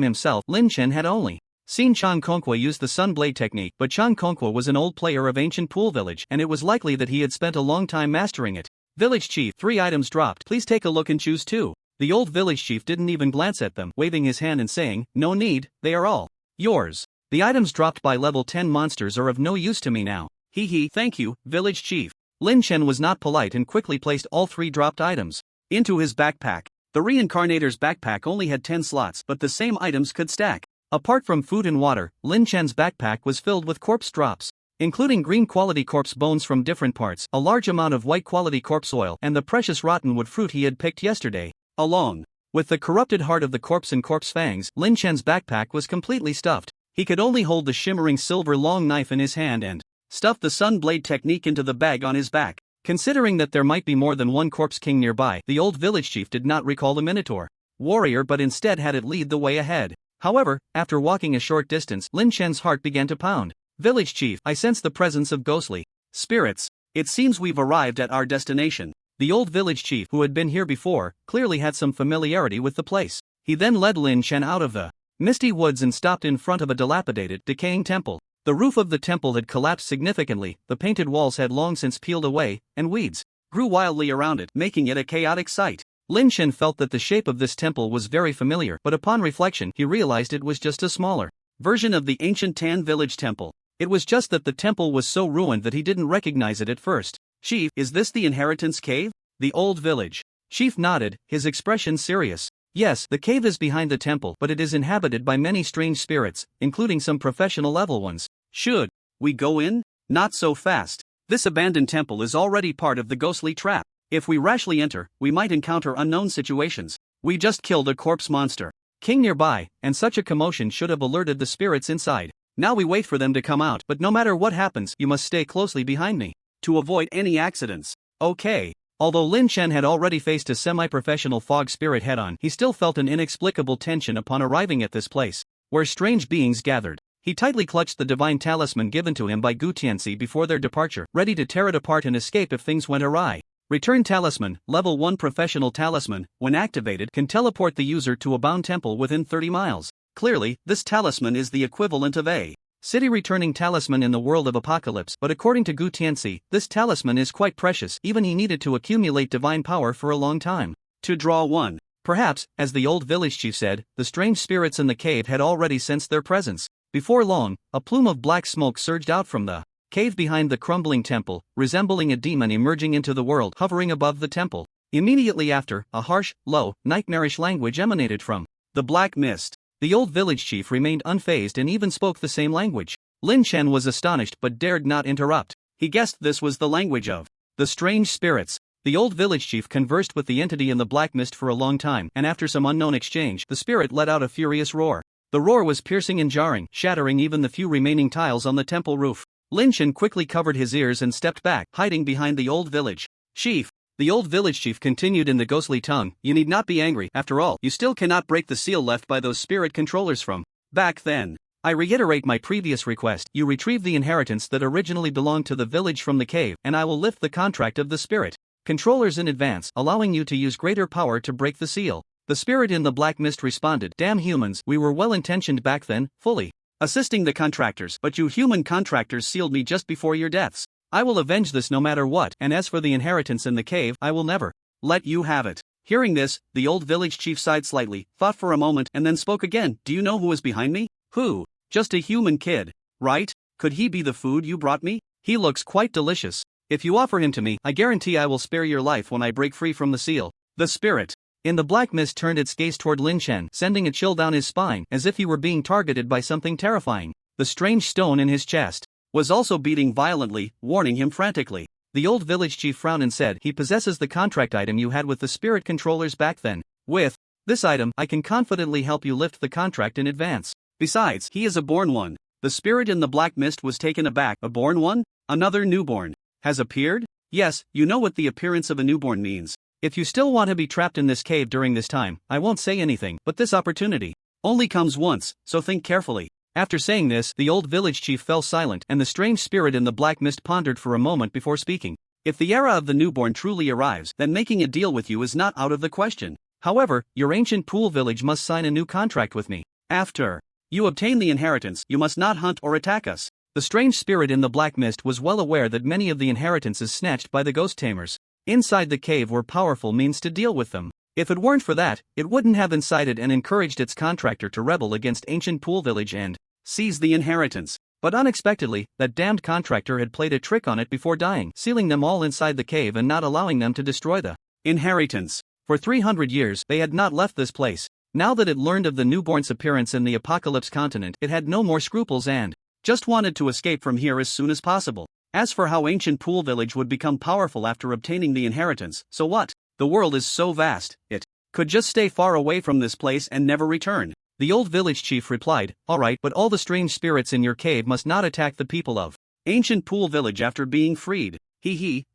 himself, Lin Chen had only seen Chan Konkwa use the Sun Blade technique, but Chan Konkwa was an old player of ancient pool village, and it was likely that he had spent a long time mastering it. Village chief, 3 items dropped. Please take a look and choose 2. The old village chief didn't even glance at them, waving his hand and saying, "No need, they are all yours. The items dropped by level 10 monsters are of no use to me now." Hee, thank you, village chief. Lin Chen was not polite and quickly placed all 3 dropped items into his backpack. The reincarnator's backpack only had 10 slots, but the same items could stack. Apart from food and water, Lin Chen's backpack was filled with corpse drops, including green quality corpse bones from different parts, a large amount of white quality corpse oil, and the precious rottenwood fruit he had picked yesterday. Along with the corrupted heart of the corpse and corpse fangs, Lin Chen's backpack was completely stuffed. He could only hold the shimmering silver long knife in his hand and stuff the Sun Blade technique into the bag on his back. Considering that there might be more than one Corpse King nearby, the old village chief did not recall the Minotaur warrior but instead had it lead the way ahead. However, after walking a short distance, Lin Chen's heart began to pound. "Village chief, I sense the presence of ghostly spirits. It seems we've arrived at our destination." The old village chief, who had been here before, clearly had some familiarity with the place. He then led Lin Chen out of the misty woods and stopped in front of a dilapidated, decaying temple. The roof of the temple had collapsed significantly, the painted walls had long since peeled away, and weeds grew wildly around it, making it a chaotic sight. Lin Chen felt that the shape of this temple was very familiar, but upon reflection he realized it was just a smaller version of the ancient Tan village temple. It was just that the temple was so ruined that he didn't recognize it at first. "Chief, is this the inheritance cave?" The old village chief nodded, his expression serious. "Yes, the cave is behind the temple, but it is inhabited by many strange spirits, including some professional level ones." "Should we go in?" "Not so fast. This abandoned temple is already part of the ghostly trap. If we rashly enter, we might encounter unknown situations. We just killed a corpse monster king nearby, and such a commotion should have alerted the spirits inside. Now we wait for them to come out, but no matter what happens, you must stay closely behind me to avoid any accidents." "Okay." Although Lin Chen had already faced a semi-professional fog spirit head-on, he still felt an inexplicable tension upon arriving at this place, where strange beings gathered. He tightly clutched the divine talisman given to him by Gu Tianxi before their departure, ready to tear it apart and escape if things went awry. Return Talisman, Level 1 Professional Talisman, when activated, can teleport the user to a bound temple within 30 miles. Clearly, this talisman is the equivalent of a city-returning talisman in the world of Apocalypse, but according to Gu Tianxi, this talisman is quite precious, even he needed to accumulate divine power for a long time to draw one. Perhaps, as the old village chief said, the strange spirits in the cave had already sensed their presence. Before long, a plume of black smoke surged out from the cave behind the crumbling temple, resembling a demon emerging into the world hovering above the temple. Immediately after, a harsh, low, nightmarish language emanated from the black mist. The old village chief remained unfazed and even spoke the same language. Lin Chen was astonished but dared not interrupt. He guessed this was the language of the strange spirits. The old village chief conversed with the entity in the black mist for a long time, and after some unknown exchange, the spirit let out a furious roar. The roar was piercing and jarring, shattering even the few remaining tiles on the temple roof. Lin Chen quickly covered his ears and stepped back, hiding behind the old village chief. The old village chief continued in the ghostly tongue, "You need not be angry, after all, you still cannot break the seal left by those spirit controllers from back then. I reiterate my previous request, you retrieve the inheritance that originally belonged to the village from the cave, and I will lift the contract of the spirit controllers in advance, allowing you to use greater power to break the seal." The spirit in the black mist responded, "Damn humans, we were well-intentioned back then, fully assisting the contractors, but you human contractors sealed me just before your deaths. I will avenge this no matter what, and as for the inheritance in the cave, I will never let you have it." Hearing this, the old village chief sighed slightly, thought for a moment, and then spoke again. "Do you know who is behind me?" "Who? Just a human kid, right? Could he be the food you brought me? He looks quite delicious. If you offer him to me, I guarantee I will spare your life when I break free from the seal." The spirit in the black mist turned its gaze toward Lin Chen, sending a chill down his spine, as if he were being targeted by something terrifying. The strange stone in his chest was also beating violently, warning him frantically. The old village chief frowned and said, "He possesses the contract item you had with the spirit controllers back then. With This item I can confidently help you lift the contract in advance. Besides, he is a born one. The spirit in the black mist was taken aback. A born one? Another newborn has appeared? Yes, you know what the appearance of a newborn means. If you still want to be trapped in this cave during this time, I won't say anything, but this opportunity only comes once, so think carefully. After saying this, the old village chief fell silent, and the strange spirit in the black mist pondered for a moment before speaking. If the era of the newborn truly arrives, then making a deal with you is not out of the question. However, your ancient pool village must sign a new contract with me. After you obtain the inheritance, you must not hunt or attack us. The strange spirit in the black mist was well aware that many of the inheritances snatched by the ghost tamers inside the cave were powerful means to deal with them. If it weren't for that, it wouldn't have incited and encouraged its contractor to rebel against ancient pool village and seize the inheritance. But unexpectedly, that damned contractor had played a trick on it before dying, sealing them all inside the cave and not allowing them to destroy the inheritance. For 300 years, they had not left this place. Now that it learned of the newborn's appearance in the Apocalypse continent, it had no more scruples and just wanted to escape from here as soon as possible. As for how ancient pool village would become powerful after obtaining the inheritance, so what? The world is so vast, it could just stay far away from this place and never return. The old village chief replied, "Alright, but all the strange spirits in your cave must not attack the people of ancient pool village after being freed.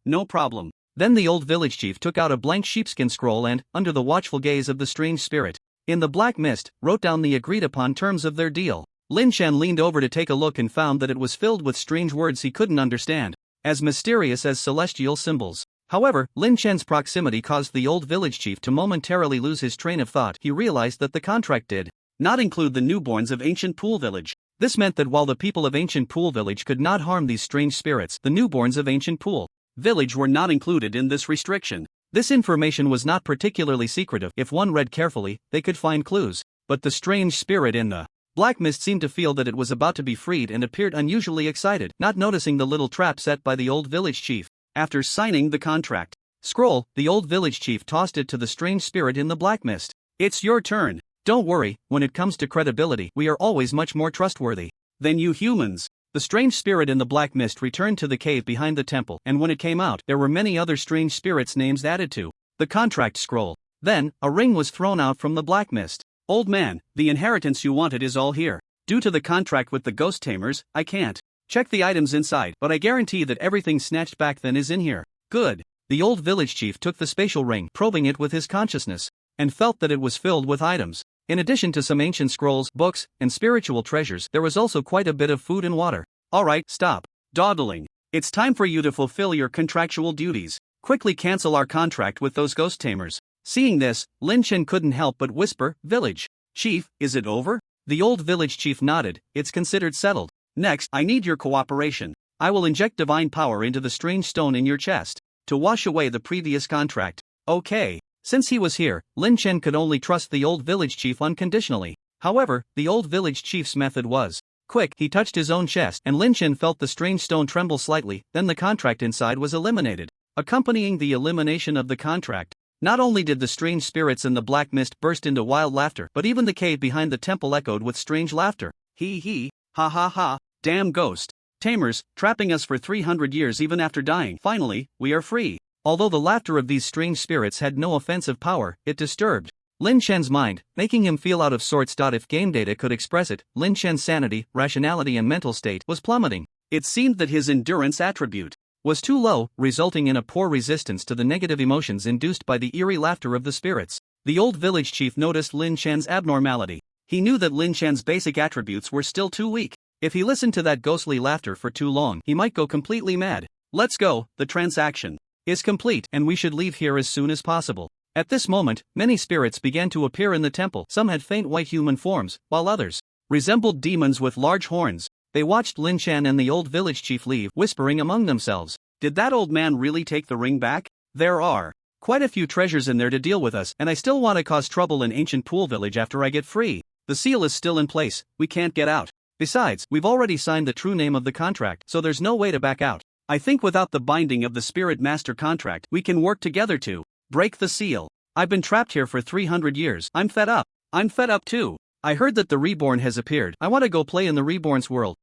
No problem." Then the old village chief took out a blank sheepskin scroll and, under the watchful gaze of the strange spirit in the black mist, wrote down the agreed upon terms of their deal. Lin Shan leaned over to take a look and found that it was filled with strange words he couldn't understand, as mysterious as celestial symbols. However, Lin Shan's proximity caused the old village chief to momentarily lose his train of thought. He realized that the contract did not include the newborns of ancient pool village. This meant that while the people of ancient pool village could not harm these strange spirits, the newborns of ancient pool village were not included in this restriction. This information was not particularly secretive. If one read carefully, they could find clues. But the strange spirit in the black mist seemed to feel that it was about to be freed and appeared unusually excited, not noticing the little trap set by the old village chief. After signing the contract scroll, the old village chief tossed it to the strange spirit in the black mist. "It's your turn. Don't worry, when it comes to credibility, we are always much more trustworthy than you humans." The strange spirit in the black mist returned to the cave behind the temple, and when it came out, there were many other strange spirits' names added to the contract scroll. Then, a ring was thrown out from the black mist. "Old man, the inheritance you wanted is all here. Due to the contract with the ghost tamers, I can't check the items inside, but I guarantee that everything snatched back then is in here." "Good." The old village chief took the spatial ring, probing it with his consciousness, and felt that it was filled with items. In addition to some ancient scrolls, books, and spiritual treasures, there was also quite a bit of food and water. "Alright, stop dawdling. It's time for you to fulfill your contractual duties. Quickly cancel our contract with those ghost tamers." Seeing this, Lin Chen couldn't help but whisper, "Village chief, is it over?" The old village chief nodded. "It's considered settled. Next, I need your cooperation. I will inject divine power into the strange stone in your chest to wash away the previous contract." "Okay." Since he was here, Lin Chen could only trust the old village chief unconditionally. However, the old village chief's method was quick. He touched his own chest, and Lin Chen felt the strange stone tremble slightly. Then the contract inside was eliminated. Accompanying the elimination of the contract, not only did the strange spirits in the black mist burst into wild laughter, but even the cave behind the temple echoed with strange laughter. Ha ha ha, damn ghost tamers, trapping us for 300 years even after dying. Finally, we are free. Although the laughter of these strange spirits had no offensive power, it disturbed Lin Shen's mind, making him feel out of sorts. If game data could express it, Lin Shen's sanity, rationality and mental state was plummeting. It seemed that his endurance attribute was too low, resulting in a poor resistance to the negative emotions induced by the eerie laughter of the spirits. The old village chief noticed Lin Shen's abnormality. He knew that Lin Shen's basic attributes were still too weak. If he listened to that ghostly laughter for too long, he might go completely mad. "Let's go, the transaction is complete, and we should leave here as soon as possible." At this moment, many spirits began to appear in the temple. Some had faint white human forms, while others resembled demons with large horns. They watched Lin Shan and the old village chief leave, whispering among themselves, "Did that old man really take the ring back? There are quite a few treasures in there to deal with us, and I still want to cause trouble in ancient pool village after I get free. The seal is still in place, we can't get out. Besides, we've already signed the true name of the contract, so there's no way to back out. I think without the binding of the Spirit Master contract, we can work together to break the seal. I've been trapped here for 300 years. I'm fed up. I'm fed up too. I heard that the Reborn has appeared. I want to go play in the Reborn's world.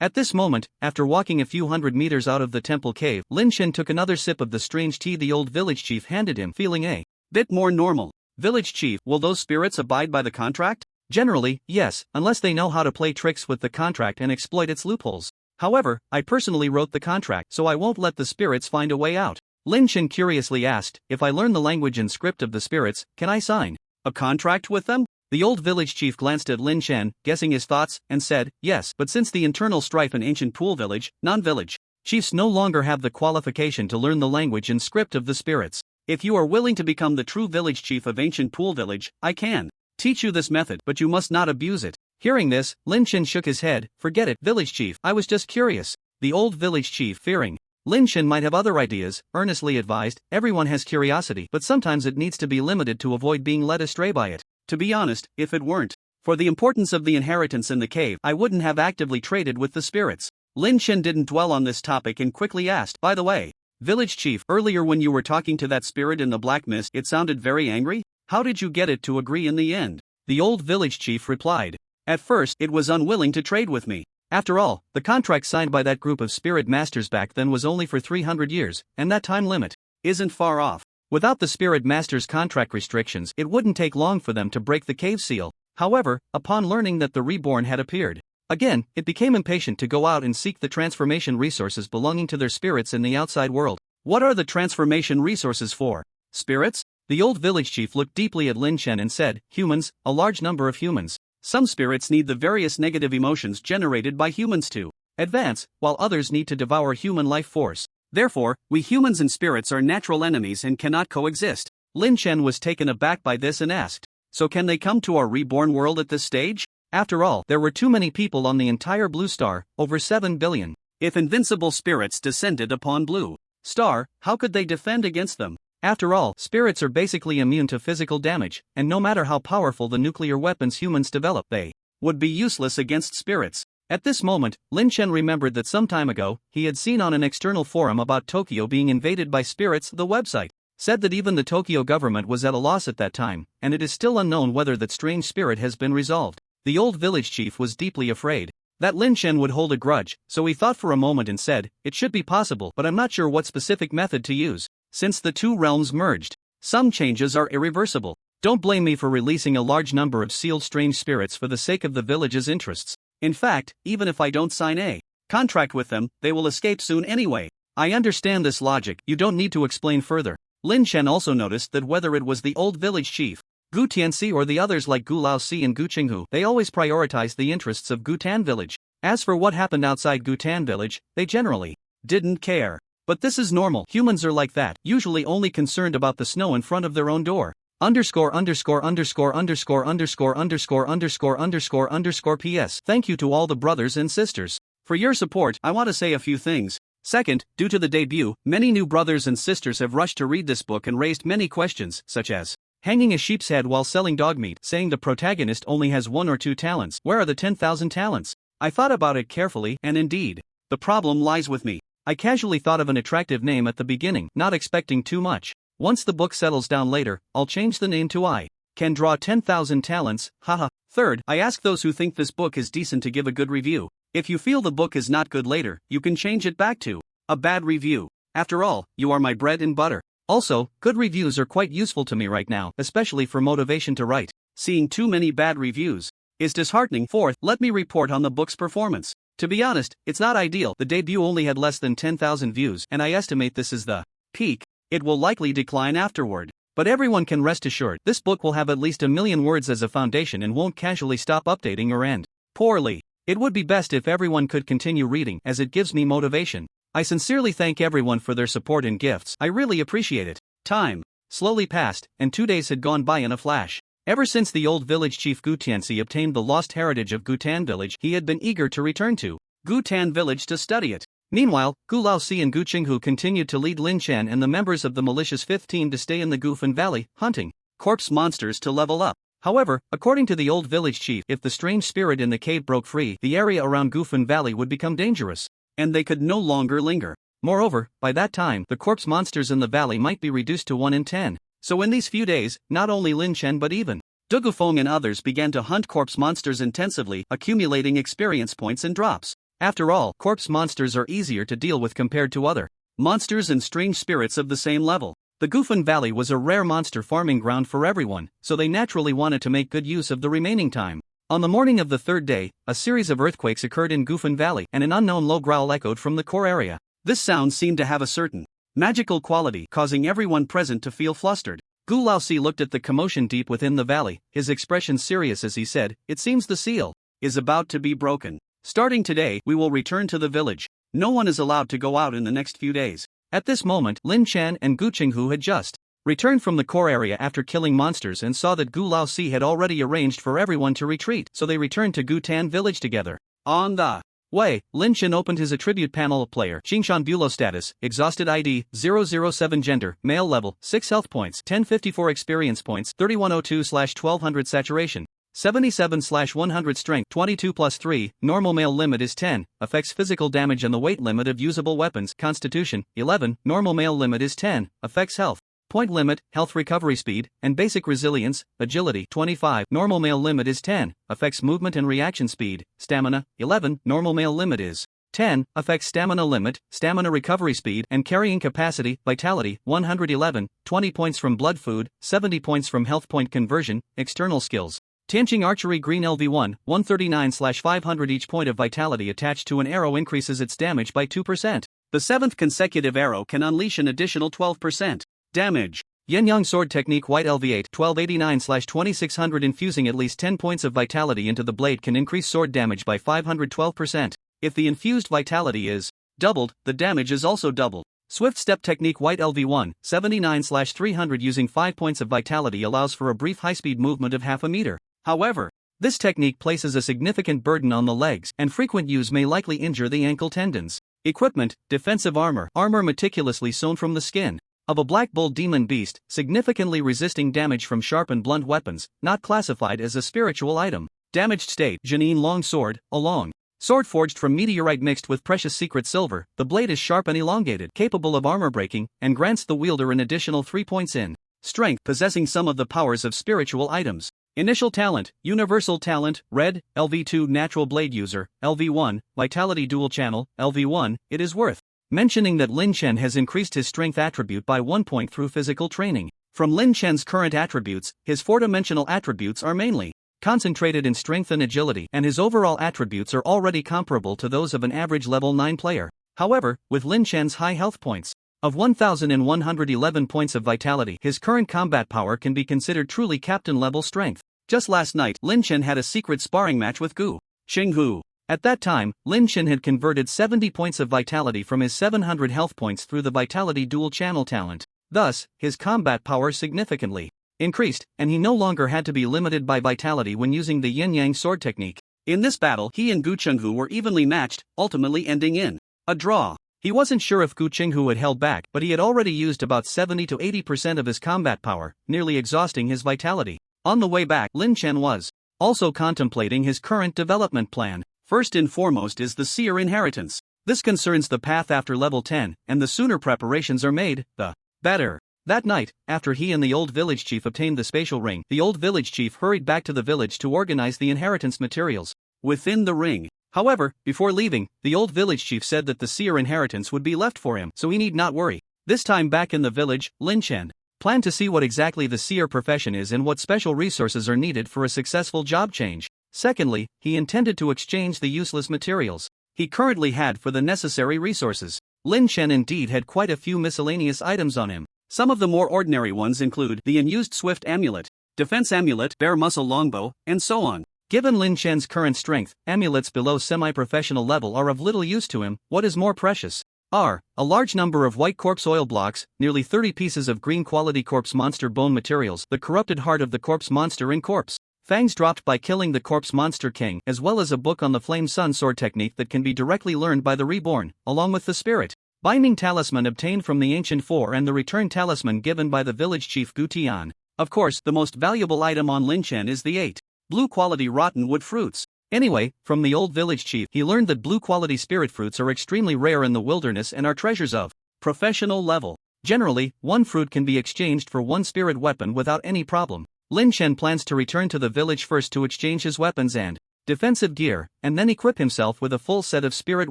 At this moment, after walking a few hundred meters out of the temple cave, Lin Shen took another sip of the strange tea the old village chief handed him, feeling a bit more normal. Village chief, will those spirits abide by the contract? Generally, yes, unless they know how to play tricks with the contract and exploit its loopholes. However, I personally wrote the contract, so I won't let the spirits find a way out. Lin Chen curiously asked, if I learn the language and script of the spirits, can I sign a contract with them? The old village chief glanced at Lin Chen, guessing his thoughts, and said, yes, but since the internal strife in ancient pool village, non-village chiefs no longer have the qualification to learn the language and script of the spirits. If you are willing to become the true village chief of ancient pool village, I can teach you this method, but you must not abuse it. Hearing this, Lin Chen shook his head. Forget it, village chief, I was just curious. The old village chief, fearing Lin Chen might have other ideas, earnestly advised, everyone has curiosity, but sometimes it needs to be limited to avoid being led astray by it. To be honest, if it weren't for the importance of the inheritance in the cave, I wouldn't have actively traded with the spirits. Lin Chen didn't dwell on this topic and quickly asked, by the way, village chief, earlier when you were talking to that spirit in the black mist, it sounded very angry? How did you get it to agree in the end? The old village chief replied, at first, it was unwilling to trade with me. After all, the contract signed by that group of spirit masters back then was only for 300 years, and that time limit isn't far off. Without the spirit masters' contract restrictions, it wouldn't take long for them to break the cave seal. However, upon learning that the reborn had appeared again, it became impatient to go out and seek the transformation resources belonging to their spirits in the outside world. What are the transformation resources for? Spirits? The old village chief looked deeply at Lin Chen and said, humans, a large number of humans. Some spirits need the various negative emotions generated by humans to advance, while others need to devour human life force. Therefore, we humans and spirits are natural enemies and cannot coexist. Lin Chen was taken aback by this and asked, so can they come to our reborn world at this stage? After all, there were too many people on the entire Blue Star, over 7 billion. If invincible spirits descended upon Blue Star, how could they defend against them? After all, spirits are basically immune to physical damage, and no matter how powerful the nuclear weapons humans develop, they would be useless against spirits. At this moment, Lin Chen remembered that some time ago, he had seen on an external forum about Tokyo being invaded by spirits. The website said that even the Tokyo government was at a loss at that time, and it is still unknown whether that strange spirit has been resolved. The old village chief was deeply afraid that Lin Chen would hold a grudge, so he thought for a moment and said, it should be possible, but I'm not sure what specific method to use. Since the two realms merged, some changes are irreversible. Don't blame me for releasing a large number of sealed strange spirits for the sake of the village's interests. In fact, even if I don't sign a contract with them, they will escape soon anyway. I understand this logic, you don't need to explain further. Lin Chen also noticed that whether it was the old village chief, Gu Tianxi, or the others like Gu Laoxi and Gu Qinghu, they always prioritized the interests of Gu Tan village. As for what happened outside Gu Tan village, they generally didn't care. But this is normal, humans are like that, usually only concerned about the snow in front of their own door. Underscore underscore underscore underscore underscore underscore underscore underscore underscore PS. Thank you to all the brothers and sisters for your support. I want to say a few things. Second, due to the debut, many new brothers and sisters have rushed to read this book and raised many questions, such as hanging a sheep's head while selling dog meat, saying the protagonist only has 1 or 2 talents. Where are the 10,000 talents? I thought about it carefully, and indeed, the problem lies with me. I casually thought of an attractive name at the beginning, not expecting too much. Once the book settles down later, I'll change the name to I can draw 10,000 talents, haha. Third, I ask those who think this book is decent to give a good review. If you feel the book is not good later, you can change it back to a bad review. After all, you are my bread and butter. Also, good reviews are quite useful to me right now, especially for motivation to write. Seeing too many bad reviews is disheartening. Fourth, let me report on the book's performance. To be honest, it's not ideal. The debut only had less than 10,000 views, and I estimate this is the peak. It will likely decline afterward. But everyone can rest assured, this book will have at least 1 million words as a foundation and won't casually stop updating or end poorly. It would be best if everyone could continue reading, as it gives me motivation. I sincerely thank everyone for their support and gifts. I really appreciate it. Time slowly passed, and 2 days had gone by in a flash. Ever since the old village chief Gu Tianxi obtained the lost heritage of Gu Tan village, he had been eager to return to Gu Tan village to study it. Meanwhile, Gu Laoxi and Gu Qinghu continued to lead Lin Chen and the members of the malicious 5th team to stay in the Gufan Valley, hunting corpse monsters to level up. However, according to the old village chief, if the strange spirit in the cave broke free, the area around Gufan Valley would become dangerous, and they could no longer linger. Moreover, by that time, the corpse monsters in the valley might be reduced to 1 in 10. So in these few days, not only Lin Chen but even Du Gufeng and others began to hunt corpse monsters intensively, accumulating experience points and drops. After all, corpse monsters are easier to deal with compared to other monsters and strange spirits of the same level. The Gufan Valley was a rare monster farming ground for everyone, so they naturally wanted to make good use of the remaining time. On the morning of the third day, a series of earthquakes occurred in Gufan Valley, and an unknown low growl echoed from the core area. This sound seemed to have a certain magical quality, causing everyone present to feel flustered. Gu Laosi looked at the commotion deep within the valley, his expression serious as he said, "It seems the seal is about to be broken. Starting today, we will return to the village. No one is allowed to go out in the next few days." At this moment, Lin Chen and Gu Qinghu had just returned from the core area after killing monsters and saw that Gu Laosi had already arranged for everyone to retreat, so they returned to Gu Tan village together. On the way, Lin Chen opened his attribute panel. Player Qingshan Bulo status, exhausted ID, 007 gender, male level, 6 health points, 1054 experience points, 3102/1200 saturation, 77/100 strength, 22 plus 3, normal male limit is 10, affects physical damage and the weight limit of usable weapons, constitution, 11, normal male limit is 10, affects health point limit, health recovery speed, and basic resilience, agility, 25, normal male limit is 10, affects movement and reaction speed, stamina, 11, normal male limit is 10, affects stamina limit, stamina recovery speed, and carrying capacity, vitality, 111, 20 points from blood food, 70 points from health point conversion, external skills. Tianqing Archery Green LV1, 139/500. Each point of vitality attached to an arrow increases its damage by 2%. The 7th consecutive arrow can unleash an additional 12% damage. Yin Yang Sword Technique White LV8, 1289/2600. Infusing at least 10 points of vitality into the blade can increase sword damage by 512%. If the infused vitality is doubled, the damage is also doubled. Swift Step Technique White LV1, 79/300. Using 5 points of vitality allows for a brief high-speed movement of half a meter. However, this technique places a significant burden on the legs, and frequent use may likely injure the ankle tendons. Equipment, defensive armor. Armor meticulously sewn from the skin of a black bull demon beast, significantly resisting damage from sharp and blunt weapons, not classified as a spiritual item. Damaged state. Janine Long Sword, a long sword forged from meteorite mixed with precious secret silver. The blade is sharp and elongated, capable of armor breaking, and grants the wielder an additional 3 points in strength, possessing some of the powers of spiritual items. Initial talent, Universal Talent, Red, LV2 Natural Blade User, LV1, Vitality Dual Channel, LV1. It is worth mentioning that Lin Chen has increased his strength attribute by 1 point through physical training. From Lin Chen's current attributes, his 4-dimensional attributes are mainly concentrated in strength and agility, and his overall attributes are already comparable to those of an average level 9 player. However, with Lin Chen's high health points of 1,111 points of vitality, his current combat power can be considered truly captain-level strength. Just last night, Lin Chen had a secret sparring match with Gu Qinghu. At that time, Lin Chen had converted 70 points of vitality from his 700 health points through the Vitality Dual Channel talent. Thus, his combat power significantly increased, and he no longer had to be limited by vitality when using the yin-yang sword technique. In this battle, he and Gu Qinghu were evenly matched, ultimately ending in a draw. He wasn't sure if Gu Qinghu had held back, but he had already used about 70 to 80% of his combat power, nearly exhausting his vitality. On the way back, Lin Chen was also contemplating his current development plan. First and foremost is the Seer Inheritance. This concerns the path after level 10, and the sooner preparations are made, the better. That night, after he and the old village chief obtained the spatial ring, the old village chief hurried back to the village to organize the inheritance materials within the ring. However, before leaving, the old village chief said that the Seer Inheritance would be left for him, so he need not worry. This time back in the village, Lin Chen planned to see what exactly the Seer profession is and what special resources are needed for a successful job change. Secondly, he intended to exchange the useless materials he currently had for the necessary resources. Lin Chen indeed had quite a few miscellaneous items on him. Some of the more ordinary ones include the unused Swift Amulet, Defense Amulet, Bare Muscle Longbow, and so on. Given Lin Chen's current strength, amulets below semi-professional level are of little use to him. What is more precious are a large number of white corpse oil blocks, nearly 30 pieces of green quality corpse monster bone materials, the corrupted heart of the corpse monster in corpse fangs dropped by killing the corpse monster king, as well as a book on the Flame Sun sword technique that can be directly learned by the reborn, along with the spirit binding talisman obtained from the Ancient Four and the return talisman given by the village chief Gu Tian. Of course, the most valuable item on Lin Chen is the 8 blue quality rotten wood fruits. Anyway, from the old village chief, he learned that blue quality spirit fruits are extremely rare in the wilderness and are treasures of professional level. Generally, one fruit can be exchanged for one spirit weapon without any problem. Lin Chen plans to return to the village first to exchange his weapons and defensive gear, and then equip himself with a full set of spirit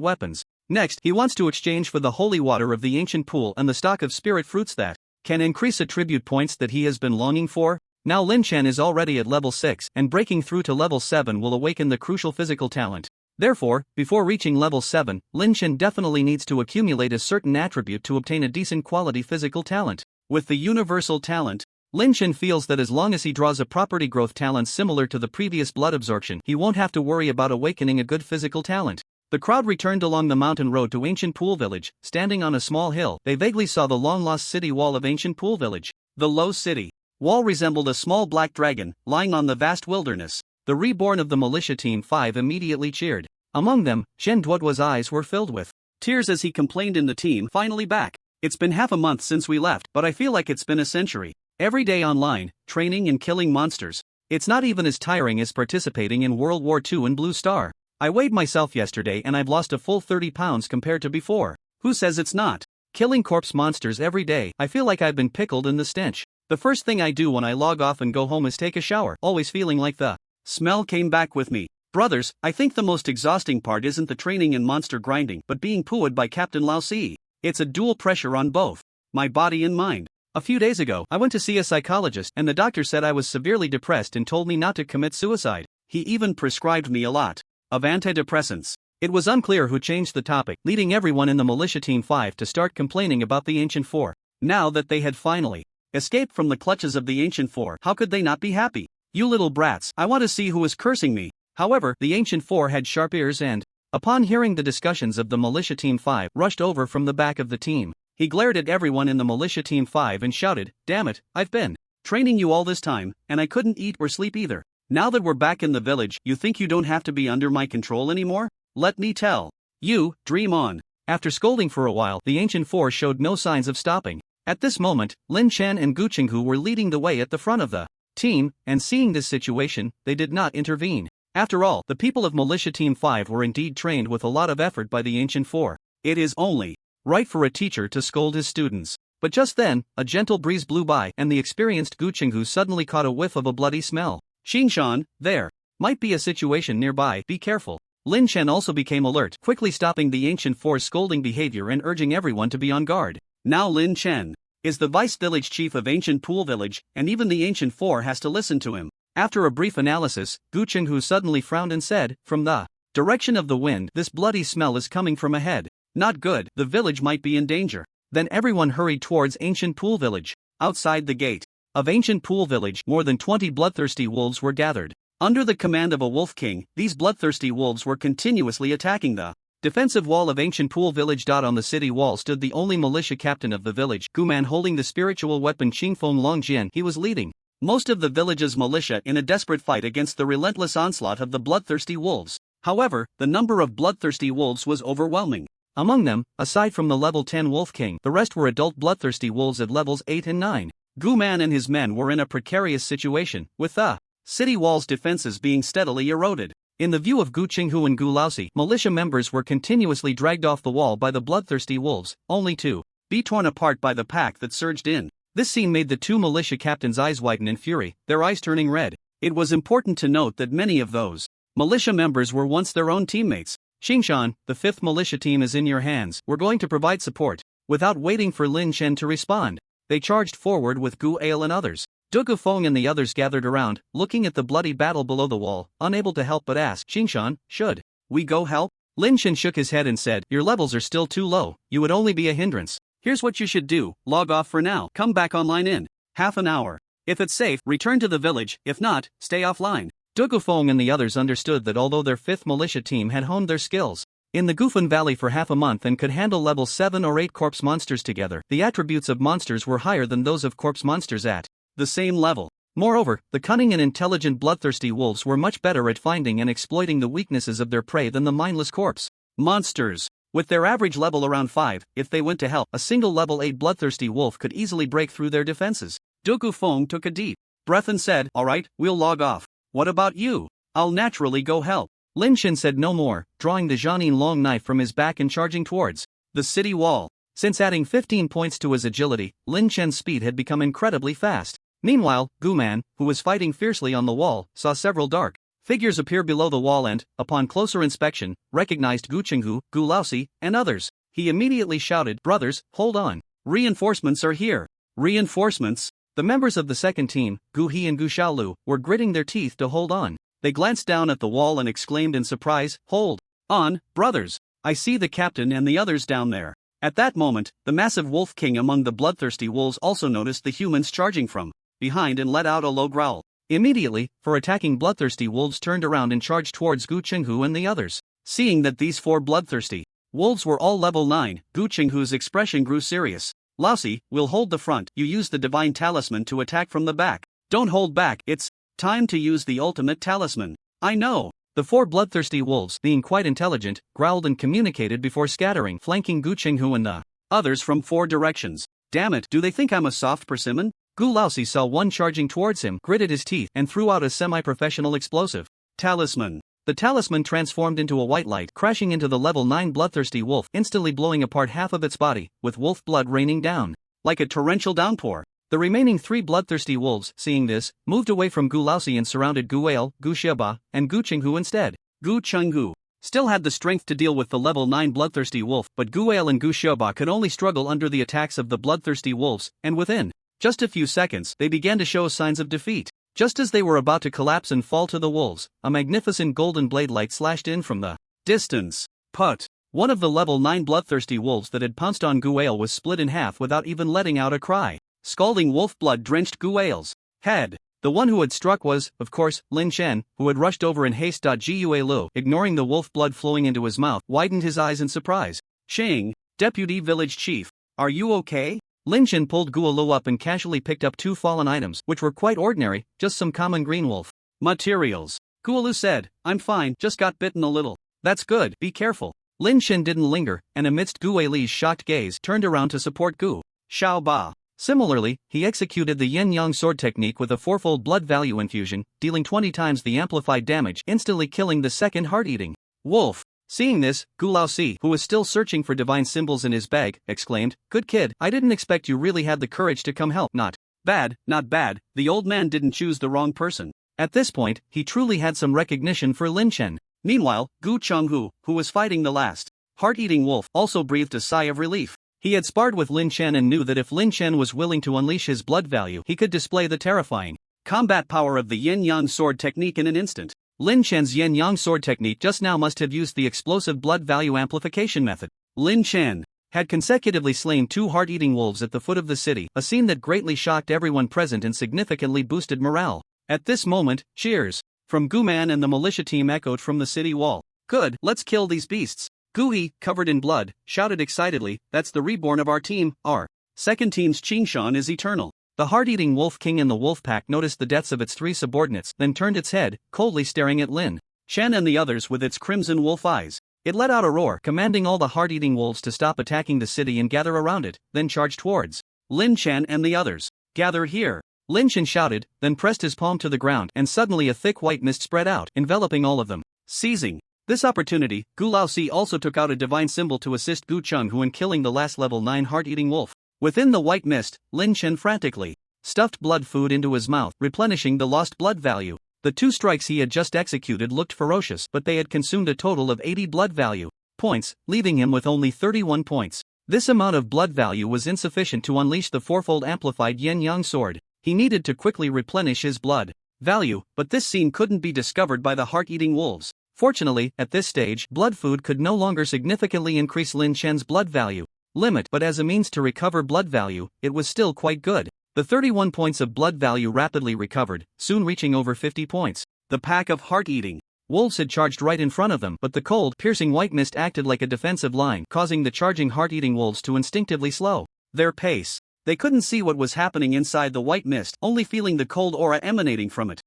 weapons. Next, he wants to exchange for the holy water of the ancient pool and the stock of spirit fruits that can increase attribute points that he has been longing for. Now Lin Chen is already at level 6, and breaking through to level 7 will awaken the crucial physical talent. Therefore, before reaching level 7, Lin Chen definitely needs to accumulate a certain attribute to obtain a decent quality physical talent. With the universal talent, Lin Chen feels that as long as he draws a property growth talent similar to the previous blood absorption, he won't have to worry about awakening a good physical talent. The crowd returned along the mountain road to Ancient Pool Village. Standing on a small hill, they vaguely saw the long-lost city wall of Ancient Pool Village. The low city wall resembled a small black dragon, lying on the vast wilderness. The reborn of the militia Team 5 immediately cheered. Among them, Shen Duoduo's eyes were filled with tears as he complained, in the team finally back. It's been half a month since we left, but I feel like it's been a century. Every day online, training and killing monsters. It's not even as tiring as participating in World War II and Blue Star. I weighed myself yesterday and I've lost a full 30 pounds compared to before. Who says it's not? Killing corpse monsters every day, I feel like I've been pickled in the stench. The first thing I do when I log off and go home is take a shower, always feeling like the smell came back with me. Brothers, I think the most exhausting part isn't the training and monster grinding, but being pooed by Captain Lao Si. It's a dual pressure on both my body and mind. A few days ago, I went to see a psychologist and the doctor said I was severely depressed and told me not to commit suicide. He even prescribed me a lot of antidepressants. It was unclear who changed the topic, leading everyone in the Militia Team 5 to start complaining about the Ancient Four. Now that they had finally escaped from the clutches of the Ancient Four, how could they not be happy? You little brats, I want to see who is cursing me. However, the Ancient Four had sharp ears and, upon hearing the discussions of the Militia Team 5, rushed over from the back of the team. He glared at everyone in the Militia Team 5 and shouted, "Damn it, I've been training you all this time, and I couldn't eat or sleep either. Now that we're back in the village, you think you don't have to be under my control anymore? Let me tell you, dream on." After scolding for a while, the Ancient Four showed no signs of stopping. At this moment, Lin Chen and Gu Qinghu were leading the way at the front of the team, and seeing this situation, they did not intervene. After all, the people of Militia Team 5 were indeed trained with a lot of effort by the Ancient Four. It is only right for a teacher to scold his students. But just then, a gentle breeze blew by and the experienced Gu Qinghu suddenly caught a whiff of a bloody smell. "Xingshan, there might be a situation nearby, be careful." Lin Chen also became alert, quickly stopping the Ancient Four's scolding behavior and urging everyone to be on guard. Now Lin Chen is the vice village chief of Ancient Pool Village, and even the Ancient Four has to listen to him. After a brief analysis, Gu Qinghu suddenly frowned and said, "From the direction of the wind, this bloody smell is coming from ahead. Not good, the village might be in danger." Then everyone hurried towards Ancient Pool Village. Outside the gate of Ancient Pool Village, more than 20 bloodthirsty wolves were gathered. Under the command of a wolf king, these bloodthirsty wolves were continuously attacking the defensive wall of Ancient Pool Village. On the city wall stood the only militia captain of the village, Guman, holding the spiritual weapon Qingfeng Longjian. He was leading most of the village's militia in a desperate fight against the relentless onslaught of the bloodthirsty wolves. However, the number of bloodthirsty wolves was overwhelming. Among them, aside from the level 10 Wolf King, the rest were adult bloodthirsty wolves at levels 8 and 9. Guman and his men were in a precarious situation, with the city wall's defenses being steadily eroded. In the view of Gu Qinghu and Gu Laosi, militia members were continuously dragged off the wall by the bloodthirsty wolves, only to be torn apart by the pack that surged in. This scene made the two militia captains' eyes widen in fury, their eyes turning red. It was important to note that many of those militia members were once their own teammates. "Xingshan, the 5th militia team is in your hands. We're going to provide support." Without waiting for Lin Chen to respond, they charged forward with Gu Ale and others. Du Gufeng and the others gathered around, looking at the bloody battle below the wall, unable to help but ask, "Xingshan, should we go help?" Lin Chen shook his head and said, "Your levels are still too low, you would only be a hindrance. Here's what you should do, log off for now, come back online in half an hour. If it's safe, return to the village, if not, stay offline." Du Gufeng and the others understood that although their 5th militia team had honed their skills in the Gufan Valley for half a month and could handle level 7 or 8 corpse monsters together, the attributes of monsters were higher than those of corpse monsters at the same level. Moreover, the cunning and intelligent bloodthirsty wolves were much better at finding and exploiting the weaknesses of their prey than the mindless corpse monsters. With their average level around 5, if they went to help, a single level 8 bloodthirsty wolf could easily break through their defenses. Du Gufeng took a deep breath and said, "Alright, we'll log off. What about you? I'll naturally go help." Lin Chen said no more, drawing the Jianin long knife from his back and charging towards the city wall. Since adding 15 points to his agility, Lin Chen's speed had become incredibly fast. Meanwhile, Guman, who was fighting fiercely on the wall, saw several dark figures appear below the wall and, upon closer inspection, recognized Gu Qinghu, Gu Laosi, and others. He immediately shouted, "Brothers, hold on. Reinforcements are here." Reinforcements. The members of the second team, Gu He and Gu Xiaolu, were gritting their teeth to hold on. They glanced down at the wall and exclaimed in surprise, "Hold on, brothers! I see the captain and the others down there." At that moment, the massive wolf king among the bloodthirsty wolves also noticed the humans charging from behind and let out a low growl. Immediately, for attacking bloodthirsty wolves turned around and charged towards Gu Chenghu and the others. Seeing that these four bloodthirsty wolves were all level 9, Gu Chenghu's expression grew serious. "Lousy, we'll hold the front. You use the divine talisman to attack from the back. Don't hold back, it's time to use the ultimate talisman." "I know." The four bloodthirsty wolves, being quite intelligent, growled and communicated before scattering, flanking Gu Chenghu and the others from 4 directions. "Damn it, do they think I'm a soft persimmon?" Gu Laosi saw one charging towards him, gritted his teeth, and threw out a semi-professional explosive talisman. The talisman transformed into a white light, crashing into the level 9 bloodthirsty wolf, instantly blowing apart half of its body, with wolf blood raining down like a torrential downpour. The remaining 3 bloodthirsty wolves, seeing this, moved away from Gu Laosi and surrounded Gu Wei, Gu Xieba, and Gu Chenghu instead. Gu Chenghu still had the strength to deal with the level 9 bloodthirsty wolf, but Gu Wei and Gu Xieba could only struggle under the attacks of the bloodthirsty wolves, and within just a few seconds, they began to show signs of defeat. Just as they were about to collapse and fall to the wolves, a magnificent golden blade light slashed in from the distance. Put! One of the level 9 bloodthirsty wolves that had pounced on Guale was split in half without even letting out a cry. Scalding wolf blood drenched Guale's head. The one who had struck was, of course, Lin Chen, who had rushed over in haste. Gue Lu, ignoring the wolf blood flowing into his mouth, widened his eyes in surprise. "Shang, Deputy Village Chief, are you okay?" Lin Chen pulled Guolu up and casually picked up 2 fallen items, which were quite ordinary, just some common green wolf materials. Guolu said, "I'm fine, just got bitten a little." "That's good, be careful." Lin Chen didn't linger, and amidst Gu Li's shocked gaze, turned around to support Gu Xiaoba. Similarly, he executed the yin-yang sword technique with a 4-fold blood value infusion, dealing 20 times the amplified damage, instantly killing the second heart-eating wolf. Seeing this, Gu Laosi, who was still searching for divine symbols in his bag, exclaimed, "Good kid, I didn't expect you really had the courage to come help." Not bad, not bad, the old man didn't choose the wrong person. At this point, he truly had some recognition for Lin Chen. Meanwhile, Gu Chenghu, who was fighting the last heart-eating wolf, also breathed a sigh of relief. He had sparred with Lin Chen and knew that if Lin Chen was willing to unleash his blood value, he could display the terrifying combat power of the yin-yang sword technique in an instant. Lin Chen's yin-yang sword technique just now must have used the explosive blood value amplification method. Lin Chen had consecutively slain 2 heart-eating wolves at the foot of the city, a scene that greatly shocked everyone present and significantly boosted morale. At this moment, cheers from Guman and the militia team echoed from the city wall. "Good, let's kill these beasts." Gui, covered in blood, shouted excitedly, "That's the reborn of our team. Our second team's Qingshan is eternal." The heart-eating wolf king in the wolf pack noticed the deaths of its 3 subordinates, then turned its head, coldly staring at Lin Chen and the others with its crimson wolf eyes. It let out a roar, commanding all the heart-eating wolves to stop attacking the city and gather around it, then charged towards Lin Chen and the others. "Gather here!" Lin Chen shouted, then pressed his palm to the ground, and suddenly a thick white mist spread out, enveloping all of them. Seizing this opportunity, Gu Laosi also took out a divine symbol to assist Gu Chenghu in killing the last level 9 heart-eating wolf. Within the white mist, Lin Chen frantically stuffed blood food into his mouth, replenishing the lost blood value. The 2 strikes he had just executed looked ferocious, but they had consumed a total of 80 blood value points, leaving him with only 31 points. This amount of blood value was insufficient to unleash the 4-fold amplified yin-yang sword. He needed to quickly replenish his blood value, but this scene couldn't be discovered by the heart-eating wolves. Fortunately, at this stage, blood food could no longer significantly increase Lin Chen's blood value limit, but as a means to recover blood value, it was still quite good. The 31 points of blood value rapidly recovered, soon reaching over 50 points. The pack of heart-eating wolves had charged right in front of them, but the cold, piercing white mist acted like a defensive line, causing the charging heart-eating wolves to instinctively slow their pace. They couldn't see what was happening inside the white mist, only feeling the cold aura emanating from it.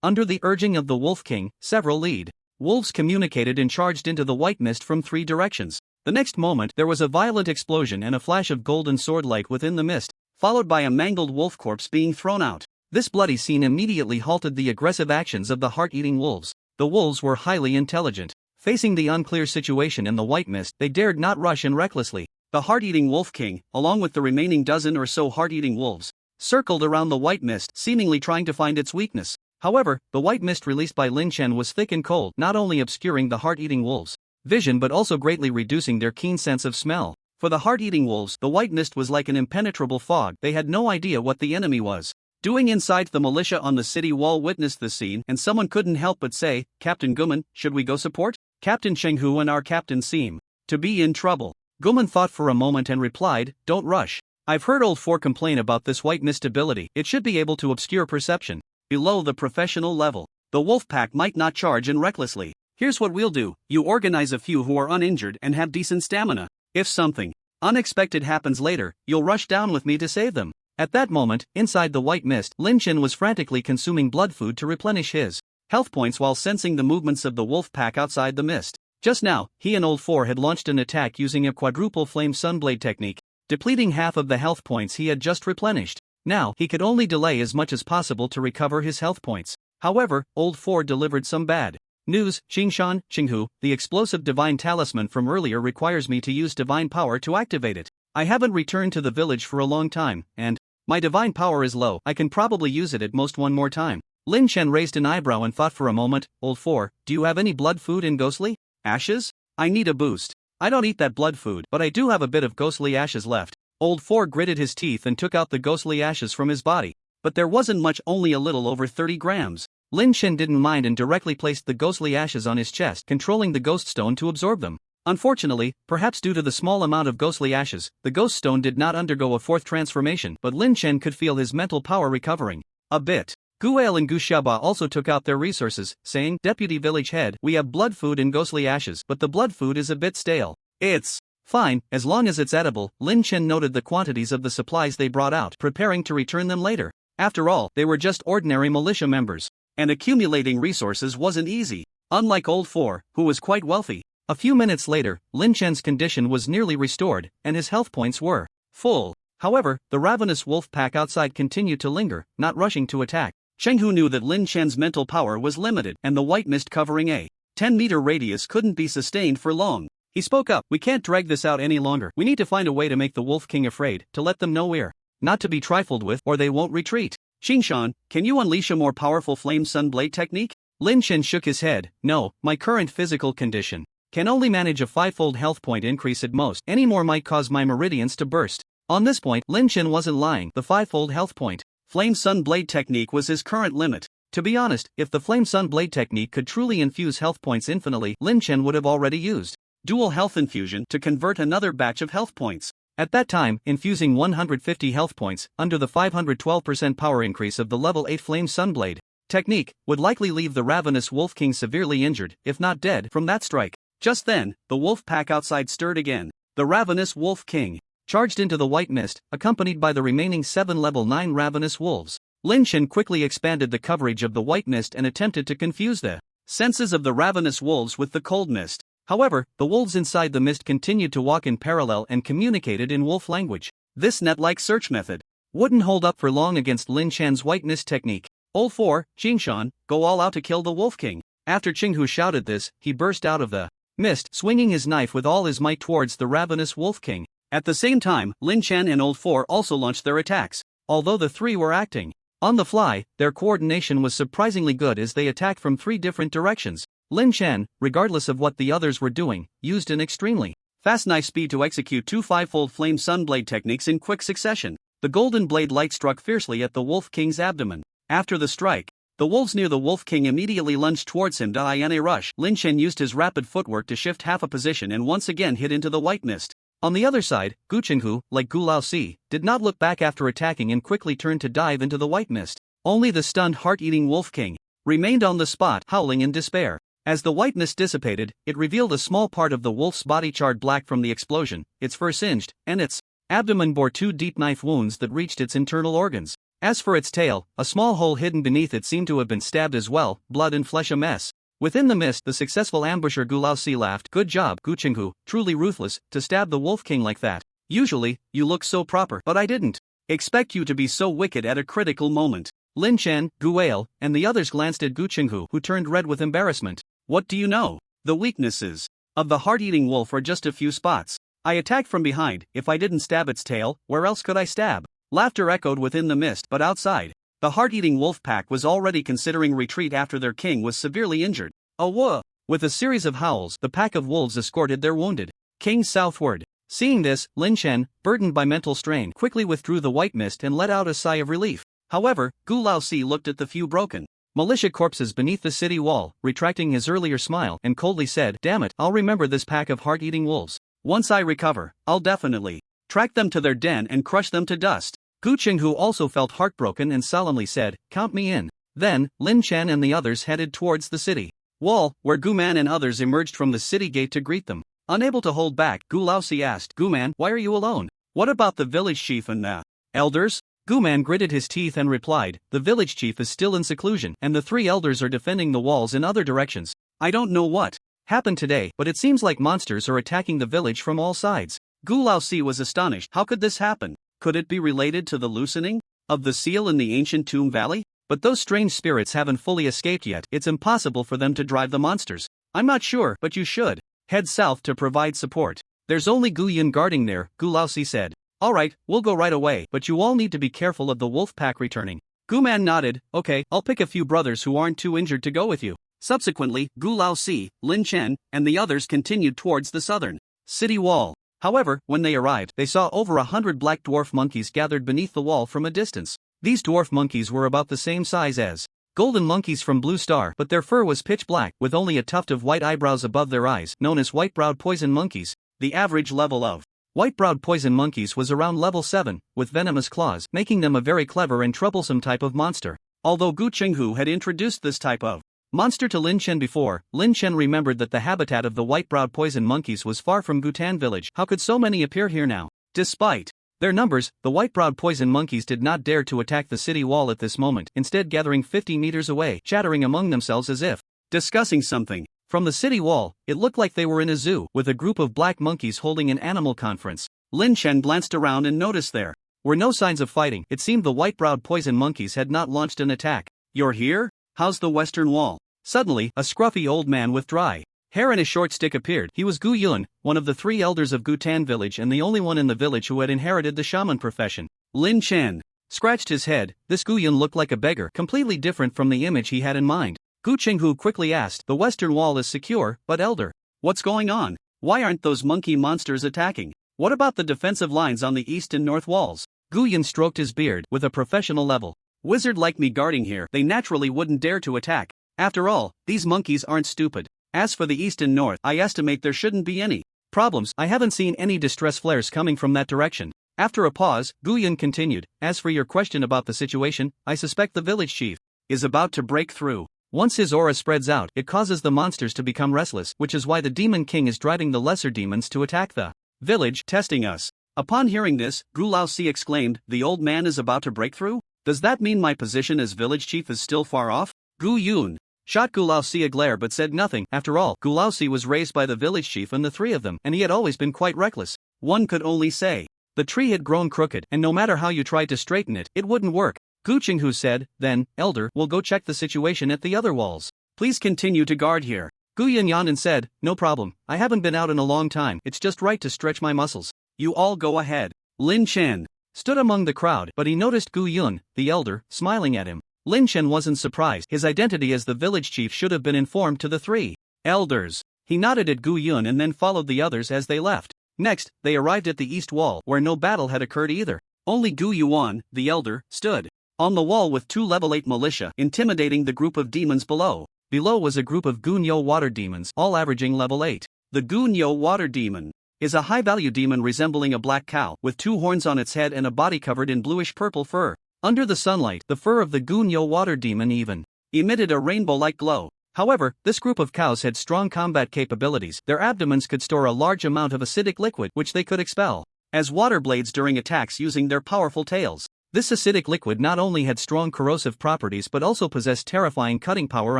Under the urging of the Wolf King, several lead wolves communicated and charged into the white mist from 3 directions. The next moment, there was a violent explosion and a flash of golden sword light within the mist, followed by a mangled wolf corpse being thrown out. This bloody scene immediately halted the aggressive actions of the heart-eating wolves. The wolves were highly intelligent. Facing the unclear situation in the white mist, they dared not rush in recklessly. The heart-eating wolf king, along with the remaining dozen or so heart-eating wolves, circled around the white mist, seemingly trying to find its weakness. However, the white mist released by Lin Chen was thick and cold, not only obscuring the heart-eating wolves' vision but also greatly reducing their keen sense of smell. For the heart-eating wolves, the white mist was like an impenetrable fog. They had no idea what the enemy was doing inside. The militia on the city wall witnessed the scene, and someone couldn't help but say, "Captain Guman, should we go support?" Captain Chenghu and our captain seem to be in trouble. Guman thought for a moment and replied, "Don't rush. I've heard Old Four complain about this white mist ability. It should be able to obscure perception below the professional level. The wolf pack might not charge in recklessly. Here's what we'll do. You organize a few who are uninjured and have decent stamina. If something unexpected happens later, you'll rush down with me to save them." At that moment, inside the white mist, Lin Chen was frantically consuming blood food to replenish his health points while sensing the movements of the wolf pack outside the mist. Just now, he and Old Four had launched an attack using a quadruple flame sunblade technique, depleting half of the health points he had just replenished. Now, he could only delay as much as possible to recover his health points. However, Old Four delivered some bad news. "Qingshan, Qinghu, the explosive divine talisman from earlier requires me to use divine power to activate it. I haven't returned to the village for a long time, and my divine power is low. I can probably use it at most one more time." Lin Chen raised an eyebrow and thought for a moment. "Old Four, do you have any blood food in ghostly ashes? I need a boost. I don't eat that blood food, but I do have a bit of ghostly ashes left." Old Four gritted his teeth and took out the ghostly ashes from his body. But there wasn't much, only a little over 30 grams. Lin Chen didn't mind and directly placed the ghostly ashes on his chest, controlling the ghost stone to absorb them. Unfortunately, perhaps due to the small amount of ghostly ashes, the ghost stone did not undergo a fourth transformation, but Lin Chen could feel his mental power recovering a bit. Guale and Gu Xiaoba also took out their resources, saying, "Deputy Village Head, we have blood food and ghostly ashes, but the blood food is a bit stale." "It's fine, as long as it's edible." Lin Chen noted the quantities of the supplies they brought out, preparing to return them later. After all, they were just ordinary militia members, and accumulating resources wasn't easy, unlike Old Four, who was quite wealthy. A few minutes later, Lin Chen's condition was nearly restored, and his health points were full. However, the ravenous wolf pack outside continued to linger, not rushing to attack. Chenghu knew that Lin Chen's mental power was limited, and the white mist covering a 10-meter radius couldn't be sustained for long. He spoke up, "We can't drag this out any longer. We need to find a way to make the Wolf King afraid, to let them know we're not to be trifled with, or they won't retreat. Qingshan, can you unleash a more powerful flame sunblade technique?" Lin Chen shook his head. "No, my current physical condition can only manage a 5-fold health point increase at most. Any more might cause my meridians to burst." On this point, Lin Chen wasn't lying. The 5-fold health point Flame Sun Blade technique was his current limit. To be honest, if the Flame Sun Blade technique could truly infuse health points infinitely, Lin Chen would have already used dual health infusion to convert another batch of health points. At that time, infusing 150 health points, under the 512% power increase of the level 8 Flame Sunblade technique, would likely leave the ravenous Wolf King severely injured, if not dead, from that strike. Just then, the wolf pack outside stirred again. The ravenous Wolf King charged into the white mist, accompanied by the remaining 7 level 9 ravenous wolves. Lin Chen quickly expanded the coverage of the white mist and attempted to confuse the senses of the ravenous wolves with the cold mist. However, the wolves inside the mist continued to walk in parallel and communicated in wolf language. This net-like search method wouldn't hold up for long against Lin Chen's white mist technique. Old Four, Qingshan, go all out to kill the Wolf King. After Qinghu shouted this, he burst out of the mist, swinging his knife with all his might towards the ravenous Wolf King. At the same time, Lin Chen and Old Four also launched their attacks. Although the three were acting on the fly, their coordination was surprisingly good as they attacked from 3 different directions. Lin Chen, regardless of what the others were doing, used an extremely fast knife speed to execute 2 5-fold Flame Sunblade techniques in quick succession. The golden blade light struck fiercely at the Wolf King's abdomen. After the strike, the wolves near the Wolf King immediately lunged towards him. In a rush, Lin Chen used his rapid footwork to shift half a position and once again hit into the white mist. On the other side, Gu Qinghu, like Gu Laosi, did not look back after attacking and quickly turned to dive into the white mist. Only the stunned heart-eating Wolf King remained on the spot, howling in despair. As the white mist dissipated, it revealed a small part of the wolf's body charred black from the explosion, its fur singed, and its abdomen bore 2 deep knife wounds that reached its internal organs. As for its tail, a small hole hidden beneath it seemed to have been stabbed as well, blood and flesh a mess. Within the mist, the successful ambusher Gu Laosi laughed. "Good job, Gu Qinghu, truly ruthless, to stab the Wolf King like that. Usually, you look so proper, but I didn't expect you to be so wicked at a critical moment." Lin Chen, Guale, and the others glanced at Gu Qinghu, who turned red with embarrassment. "What do you know? The weaknesses of the heart-eating wolf are just a few spots. I attacked from behind. If I didn't stab its tail, where else could I stab?" Laughter echoed within the mist, but outside, the heart-eating wolf pack was already considering retreat after their king was severely injured. "Oh whoa!" With a series of howls, the pack of wolves escorted their wounded king southward. Seeing this, Lin Chen, burdened by mental strain, quickly withdrew the white mist and let out a sigh of relief. However, Gu Laosi looked at the few broken militia corpses beneath the city wall, retracting his earlier smile, and coldly said, "Damn it, I'll remember this pack of heart-eating wolves. Once I recover, I'll definitely track them to their den and crush them to dust." Gu Qinghu also felt heartbroken and solemnly said, "Count me in." Then, Lin Chen and the others headed towards the city wall, where Gu Man and others emerged from the city gate to greet them. Unable to hold back, Gu Laosi asked, "Gu Man, why are you alone? What about the village chief and the elders?" Gu Man gritted his teeth and replied, "The village chief is still in seclusion, and the 3 elders are defending the walls in other directions. I don't know what happened today, but it seems like monsters are attacking the village from all sides." Gu Laosi was astonished. How could this happen? Could it be related to the loosening of the seal in the ancient Tomb Valley? But those strange spirits haven't fully escaped yet. It's impossible for them to drive the monsters. I'm not sure, but you should head south to provide support. There's only Gu Yun guarding there, Gu Laosi said. Alright, we'll go right away, but you all need to be careful of the wolf pack returning. Gu Man nodded. Okay, I'll pick a few brothers who aren't too injured to go with you. Subsequently, Gu Laosi, Lin Chen, and the others continued towards the southern city wall. However, when they arrived, they saw over 100 black dwarf monkeys gathered beneath the wall from a distance. These dwarf monkeys were about the same size as golden monkeys from Blue Star, but their fur was pitch black, with only a tuft of white eyebrows above their eyes, known as white-browed poison monkeys. The average level of white-browed poison monkeys was around level 7, with venomous claws, making them a very clever and troublesome type of monster. Although Gu Qinghu had introduced this type of monster to Lin Chen before, Lin Chen remembered that the habitat of the white-browed poison monkeys was far from Gutan village. How could so many appear here now? Despite their numbers, the white-browed poison monkeys did not dare to attack the city wall at this moment, instead gathering 50 meters away, chattering among themselves as if discussing something. From the city wall, it looked like they were in a zoo, with a group of black monkeys holding an animal conference. Lin Chen glanced around and noticed there were no signs of fighting. It seemed the white-browed poison monkeys had not launched an attack. "You're here? How's the western wall?" Suddenly, a scruffy old man with dry hair and a short stick appeared. He was Gu Yun, one of the 3 elders of Gutan village and the only one in the village who had inherited the shaman profession. Lin Chen scratched his head. This Gu Yun looked like a beggar, completely different from the image he had in mind. Gu Qinghu quickly asked, "The western wall is secure, but elder, what's going on? Why aren't those monkey monsters attacking? What about the defensive lines on the east and north walls?" Gu Yun stroked his beard. "With a professional level wizard like me guarding here, they naturally wouldn't dare to attack. After all, these monkeys aren't stupid. As for the east and north, I estimate there shouldn't be any problems. I haven't seen any distress flares coming from that direction." After a pause, Gu Yun continued, "As for your question about the situation, I suspect the village chief is about to break through. Once his aura spreads out, it causes the monsters to become restless, which is why the Demon King is driving the lesser demons to attack the village, testing us." Upon hearing this, Gu Laosi exclaimed, "The old man is about to break through? Does that mean my position as village chief is still far off?" Gu Yun shot Gu Laosi a glare but said nothing. After all, Gu Laosi was raised by the village chief and the 3 of them, and he had always been quite reckless. One could only say the tree had grown crooked, and no matter how you tried to straighten it, it wouldn't work. Gu Qinghu said, "Then, elder, we'll go check the situation at the other walls. Please continue to guard here." Gu Yun yawned and said, "No problem, I haven't been out in a long time, it's just right to stretch my muscles." "You all go ahead." Lin Chen stood among the crowd, but he noticed Gu Yun, the elder, smiling at him. Lin Chen wasn't surprised. His identity as the village chief should have been informed to the 3 elders. He nodded at Gu Yun and then followed the others as they left. Next, they arrived at the east wall, where no battle had occurred either. Only Gu Yuan, the elder, stood on the wall with 2 level 8 militia, intimidating the group of demons below. Below was a group of Gunyo water demons, all averaging level 8. The Gunyo water demon is a high-value demon resembling a black cow, with 2 horns on its head and a body covered in bluish-purple fur. Under the sunlight, the fur of the Gunyo water demon even emitted a rainbow-like glow. However, this group of cows had strong combat capabilities. Their abdomens could store a large amount of acidic liquid, which they could expel as water blades during attacks using their powerful tails. This acidic liquid not only had strong corrosive properties but also possessed terrifying cutting power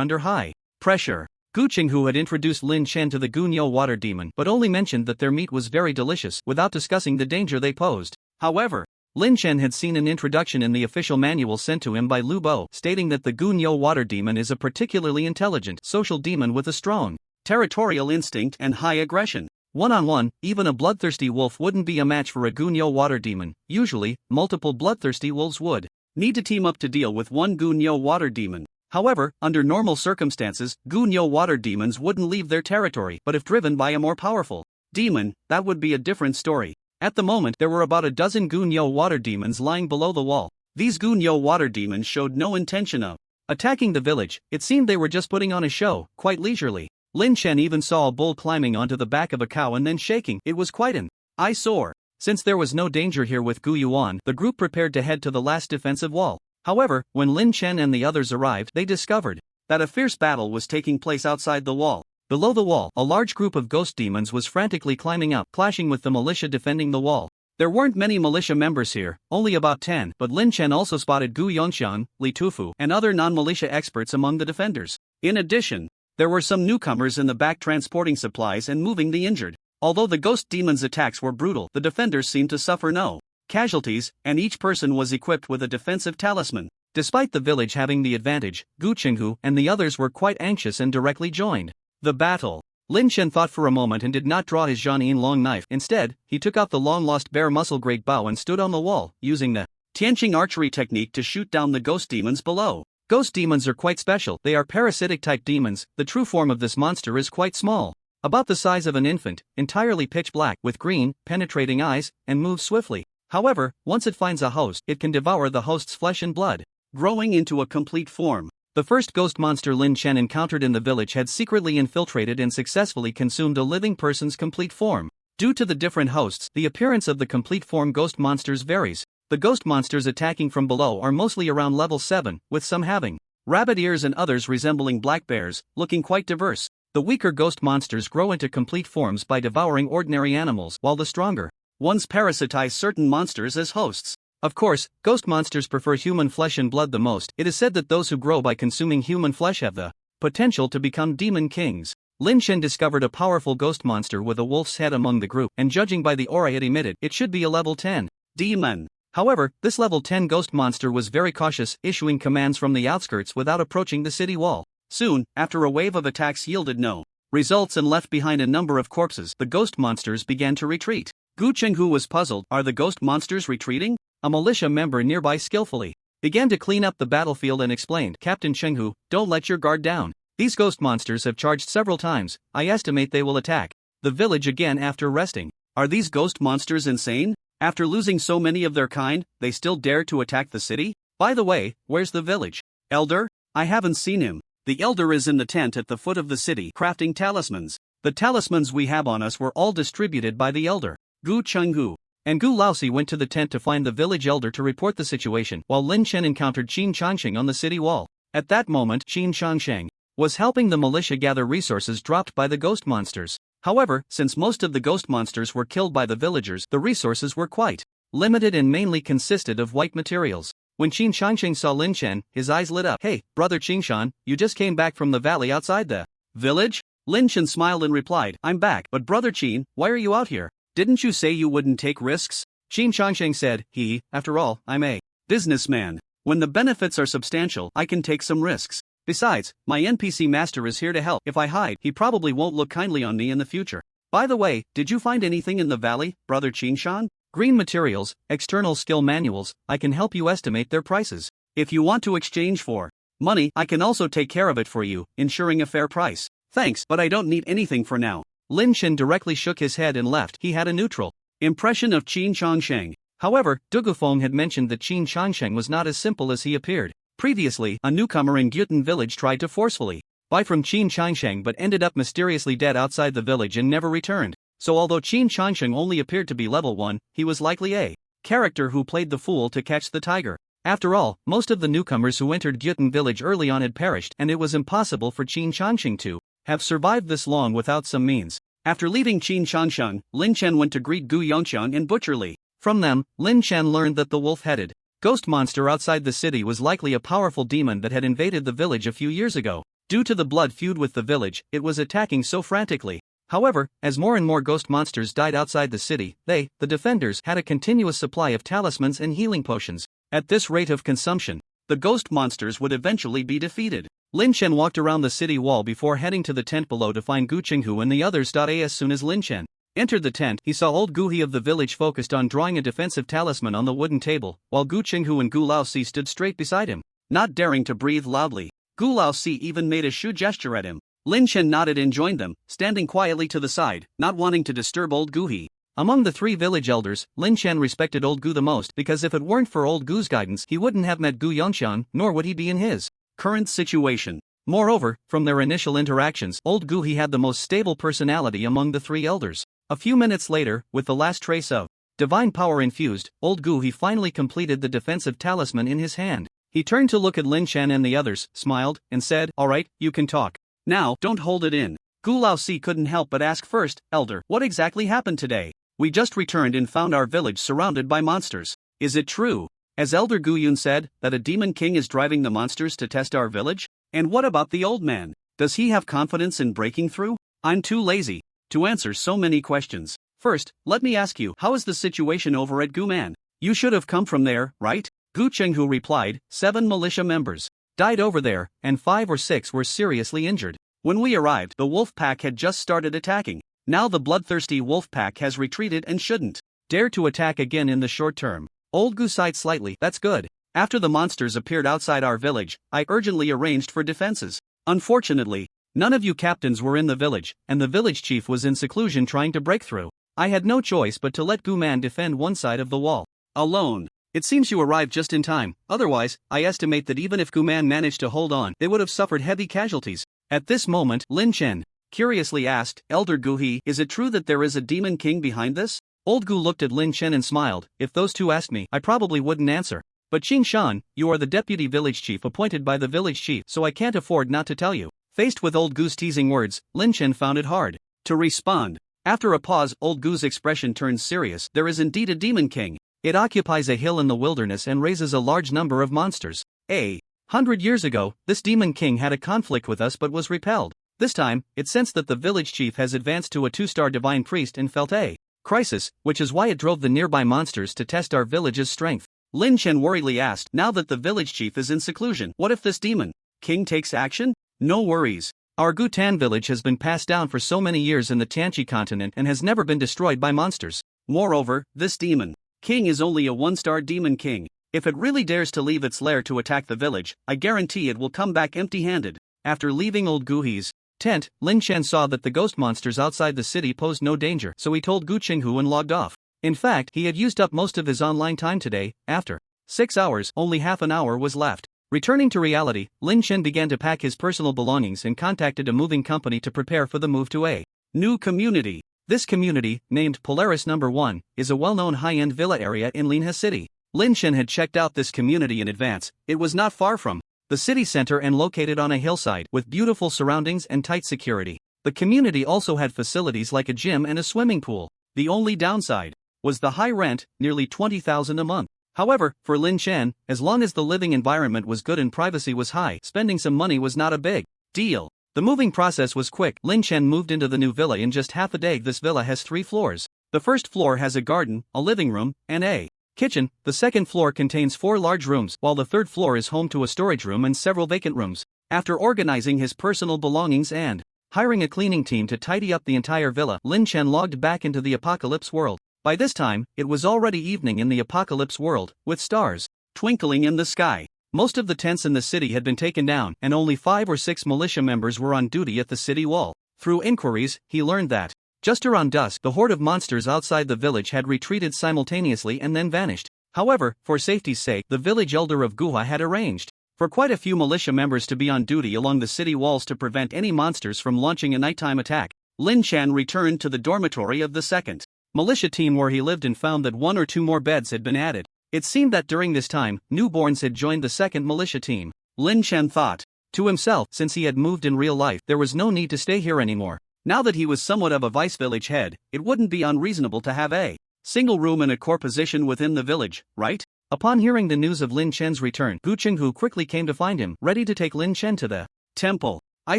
under high pressure. Gu Qinghu had introduced Lin Chen to the Gunyo water demon but only mentioned that their meat was very delicious, without discussing the danger they posed. However, Lin Chen had seen an introduction in the official manual sent to him by Lu Bo, stating that the Gunyo water demon is a particularly intelligent, social demon with a strong territorial instinct and high aggression. One-on-one, even a bloodthirsty wolf wouldn't be a match for a Gunyo water demon. Usually, multiple bloodthirsty wolves would need to team up to deal with one Gunyo water demon. However, under normal circumstances, Gunyo water demons wouldn't leave their territory, but if driven by a more powerful Demon, that would be a different story. At the moment, there were about a dozen Gunyo water demons lying below the wall. These Gunyo water demons showed no intention of attacking the village. It seemed they were just putting on a show, quite leisurely. Lin Chen even saw a bull climbing onto the back of a cow and then shaking. It was quite an eyesore. Since there was no danger here with Gu Yuan, the group prepared to head to the last defensive wall. However, when Lin Chen and the others arrived, they discovered that a fierce battle was taking place outside the wall. Below the wall, a large group of ghost demons was frantically climbing up, clashing with the militia defending the wall. There weren't many militia members here, only about 10, but Lin Chen also spotted Gu Yongxian, Li Tufu, and other non-militia experts among the defenders. In addition, there were some newcomers in the back transporting supplies and moving the injured. Although the ghost demons' attacks were brutal, the defenders seemed to suffer no casualties, and each person was equipped with a defensive talisman. Despite the village having the advantage, Gu Qinghu and the others were quite anxious and directly joined the battle. Lin Chen thought for a moment and did not draw his Jianyin long knife. Instead, he took out the long-lost bare muscle great bow and stood on the wall, using the Tianqing archery technique to shoot down the ghost demons below. Ghost demons are quite special. They are parasitic-type demons. The true form of this monster is quite small, about the size of an infant, entirely pitch black, with green, penetrating eyes, and moves swiftly. However, once it finds a host, it can devour the host's flesh and blood, growing into a complete form. The first ghost monster Lin Chen encountered in the village had secretly infiltrated and successfully consumed a living person's complete form. Due to the different hosts, the appearance of the complete form ghost monsters varies. The ghost monsters attacking from below are mostly around level 7, with some having rabbit ears and others resembling black bears, looking quite diverse. The weaker ghost monsters grow into complete forms by devouring ordinary animals, while the stronger ones parasitize certain monsters as hosts. Of course, ghost monsters prefer human flesh and blood the most. It is said that those who grow by consuming human flesh have the potential to become demon kings. Lin Chen discovered a powerful ghost monster with a wolf's head among the group, and judging by the aura it emitted, it should be a level 10 demon. However, this level 10 ghost monster was very cautious, issuing commands from the outskirts without approaching the city wall. Soon, after a wave of attacks yielded no results and left behind a number of corpses, the ghost monsters began to retreat. Gu Chenghu was puzzled. Are the ghost monsters retreating? A militia member nearby skillfully began to clean up the battlefield and explained, Captain Chenghu, don't let your guard down. These ghost monsters have charged several times. I estimate they will attack the village again after resting. Are these ghost monsters insane? After losing so many of their kind, they still dare to attack the city? By the way, where's the village elder? I haven't seen him. The elder is in the tent at the foot of the city crafting talismans. The talismans we have on us were all distributed by the elder. Gu Chenghu and Gu Laosi went to the tent to find the village elder to report the situation, while Lin Chen encountered Qin Changsheng on the city wall. At that moment, Qin Changsheng was helping the militia gather resources dropped by the ghost monsters. However, since most of the ghost monsters were killed by the villagers, the resources were quite limited and mainly consisted of white materials. When Qin Changsheng saw Lin Chen, his eyes lit up. Hey, brother Qingshan, you just came back from the valley outside the village? Lin Chen smiled and replied, I'm back, but brother Qin, why are you out here? Didn't you say you wouldn't take risks? Qin Changsheng said, after all, I'm a businessman. When the benefits are substantial, I can take some risks. Besides, my NPC master is here to help. If I hide, he probably won't look kindly on me in the future. By the way, did you find anything in the valley, brother Qingshan? Green materials, external skill manuals, I can help you estimate their prices. If you want to exchange for money, I can also take care of it for you, ensuring a fair price. Thanks, but I don't need anything for now. Lin Chen directly shook his head and left. He had a neutral impression of Qin Changsheng. However, Dugufeng had mentioned that Qin Changsheng was not as simple as he appeared. Previously, a newcomer in Gyutan village tried to forcefully buy from Qin Changsheng but ended up mysteriously dead outside the village and never returned. So although Qin Changsheng only appeared to be level 1, he was likely a character who played the fool to catch the tiger. After all, most of the newcomers who entered Gyutan village early on had perished, and it was impossible for Qin Changsheng to have survived this long without some means. After leaving Qin Changsheng, Lin Chen went to greet Gu Yongxiang and Butcher Li. From them, Lin Chen learned that the wolf-headed ghost monster outside the city was likely a powerful demon that had invaded the village a few years ago. Due to the blood feud with the village, it was attacking so frantically. However, as more and more ghost monsters died outside the city, the defenders, had a continuous supply of talismans and healing potions. At this rate of consumption, the ghost monsters would eventually be defeated. Lin Chen walked around the city wall before heading to the tent below to find Gu Qinghu and the others. As soon as Lin Chen entered the tent, he saw old Gu He of the village focused on drawing a defensive talisman on the wooden table, while Gu Qinghu and Gu Laosi stood straight beside him, not daring to breathe loudly. Gu Laosi even made a shoe gesture at him. Lin Chen nodded and joined them, standing quietly to the side, not wanting to disturb old Gu. Among the 3 village elders, Lin Chen respected old Gu the most because if it weren't for old Gu's guidance he wouldn't have met Gu Yongxian, nor would he be in his current situation. Moreover, from their initial interactions, old Gu had the most stable personality among the 3 elders. A few minutes later, with the last trace of divine power infused, old Gu finally completed the defensive talisman in his hand. He turned to look at Lin Chen and the others, smiled, and said, "Alright, you can talk. Now, don't hold it in." Gu Laosi couldn't help but ask first, "Elder, what exactly happened today? We just returned and found our village surrounded by monsters. Is it true, as Elder Gu Yun said, that a demon king is driving the monsters to test our village? And what about the old man? Does he have confidence in breaking through? I'm too lazy to answer so many questions. First, let me ask you, how is the situation over at Guman? You should have come from there, right?" Gu Chenghu replied, 7 militia members died over there, and 5 or 6 were seriously injured. When we arrived, the wolf pack had just started attacking. Now the bloodthirsty wolf pack has retreated and shouldn't dare to attack again in the short term. Old Gu sighed slightly. That's good. After the monsters appeared outside our village, I urgently arranged for defenses. Unfortunately, none of you captains were in the village, and the village chief was in seclusion trying to break through. I had no choice but to let Gu Man defend one side of the wall alone. It seems you arrived just in time, otherwise, I estimate that even if Gu Man managed to hold on, they would have suffered heavy casualties. At this moment, Lin Chen curiously asked, "Elder Gu, is it true that there is a demon king behind this?" Old Gu looked at Lin Chen and smiled. "If those 2 asked me, I probably wouldn't answer. But Qing Shan, you are the deputy village chief appointed by the village chief, so I can't afford not to tell you." Faced with old Gu's teasing words, Lin Chen found it hard to respond. After a pause, old Gu's expression turned serious. "There is indeed a demon king. It occupies a hill in the wilderness and raises a large number of monsters. 100 years ago, this demon king had a conflict with us but was repelled. This time, it sensed that the village chief has advanced to a 2-star divine priest and felt a crisis, which is why it drove the nearby monsters to test our village's strength." Lin Chen worriedly asked, "Now that the village chief is in seclusion, what if this demon king takes action?" "No worries. Our Gutan village has been passed down for so many years in the Tianqi continent and has never been destroyed by monsters. Moreover, this demon king is only a 1-star demon king. If it really dares to leave its lair to attack the village, I guarantee it will come back empty-handed." After leaving old Guhi's tent, Lin Chen saw that the ghost monsters outside the city posed no danger, so he told Gu Qinghu and logged off. In fact, he had used up most of his online time today. After 6 hours, only half an hour was left. Returning to reality, Lin Chen began to pack his personal belongings and contacted a moving company to prepare for the move to a new community. This community, named Polaris No. 1, is a well-known high-end villa area in Linha City. Lin Chen had checked out this community in advance. It was not far from the city center and located on a hillside, with beautiful surroundings and tight security. The community also had facilities like a gym and a swimming pool. The only downside was the high rent, nearly 20,000 a month. However, for Lin Chen, as long as the living environment was good and privacy was high, spending some money was not a big deal. The moving process was quick. Lin Chen moved into the new villa in just half a day. This villa has 3 floors. The first floor has a garden, a living room, and a kitchen. The second floor contains 4 large rooms, while the third floor is home to a storage room and several vacant rooms. After organizing his personal belongings and hiring a cleaning team to tidy up the entire villa, Lin Chen logged back into the apocalypse world. By this time, it was already evening in the apocalypse world, with stars twinkling in the sky. Most of the tents in the city had been taken down, and only 5 or 6 militia members were on duty at the city wall. Through inquiries, he learned that just around dusk, the horde of monsters outside the village had retreated simultaneously and then vanished. However, for safety's sake, the village elder of Guha had arranged for quite a few militia members to be on duty along the city walls to prevent any monsters from launching a nighttime attack. Lin Chen returned to the dormitory of the second militia team where he lived and found that 1 or 2 more beds had been added. It seemed that during this time, newborns had joined the second militia team. Lin Chen thought to himself, since he had moved in real life, there was no need to stay here anymore. Now that he was somewhat of a vice village head, it wouldn't be unreasonable to have a single room in a core position within the village, right? Upon hearing the news of Lin Chen's return, Gu Qinghu quickly came to find him, ready to take Lin Chen to the temple. "I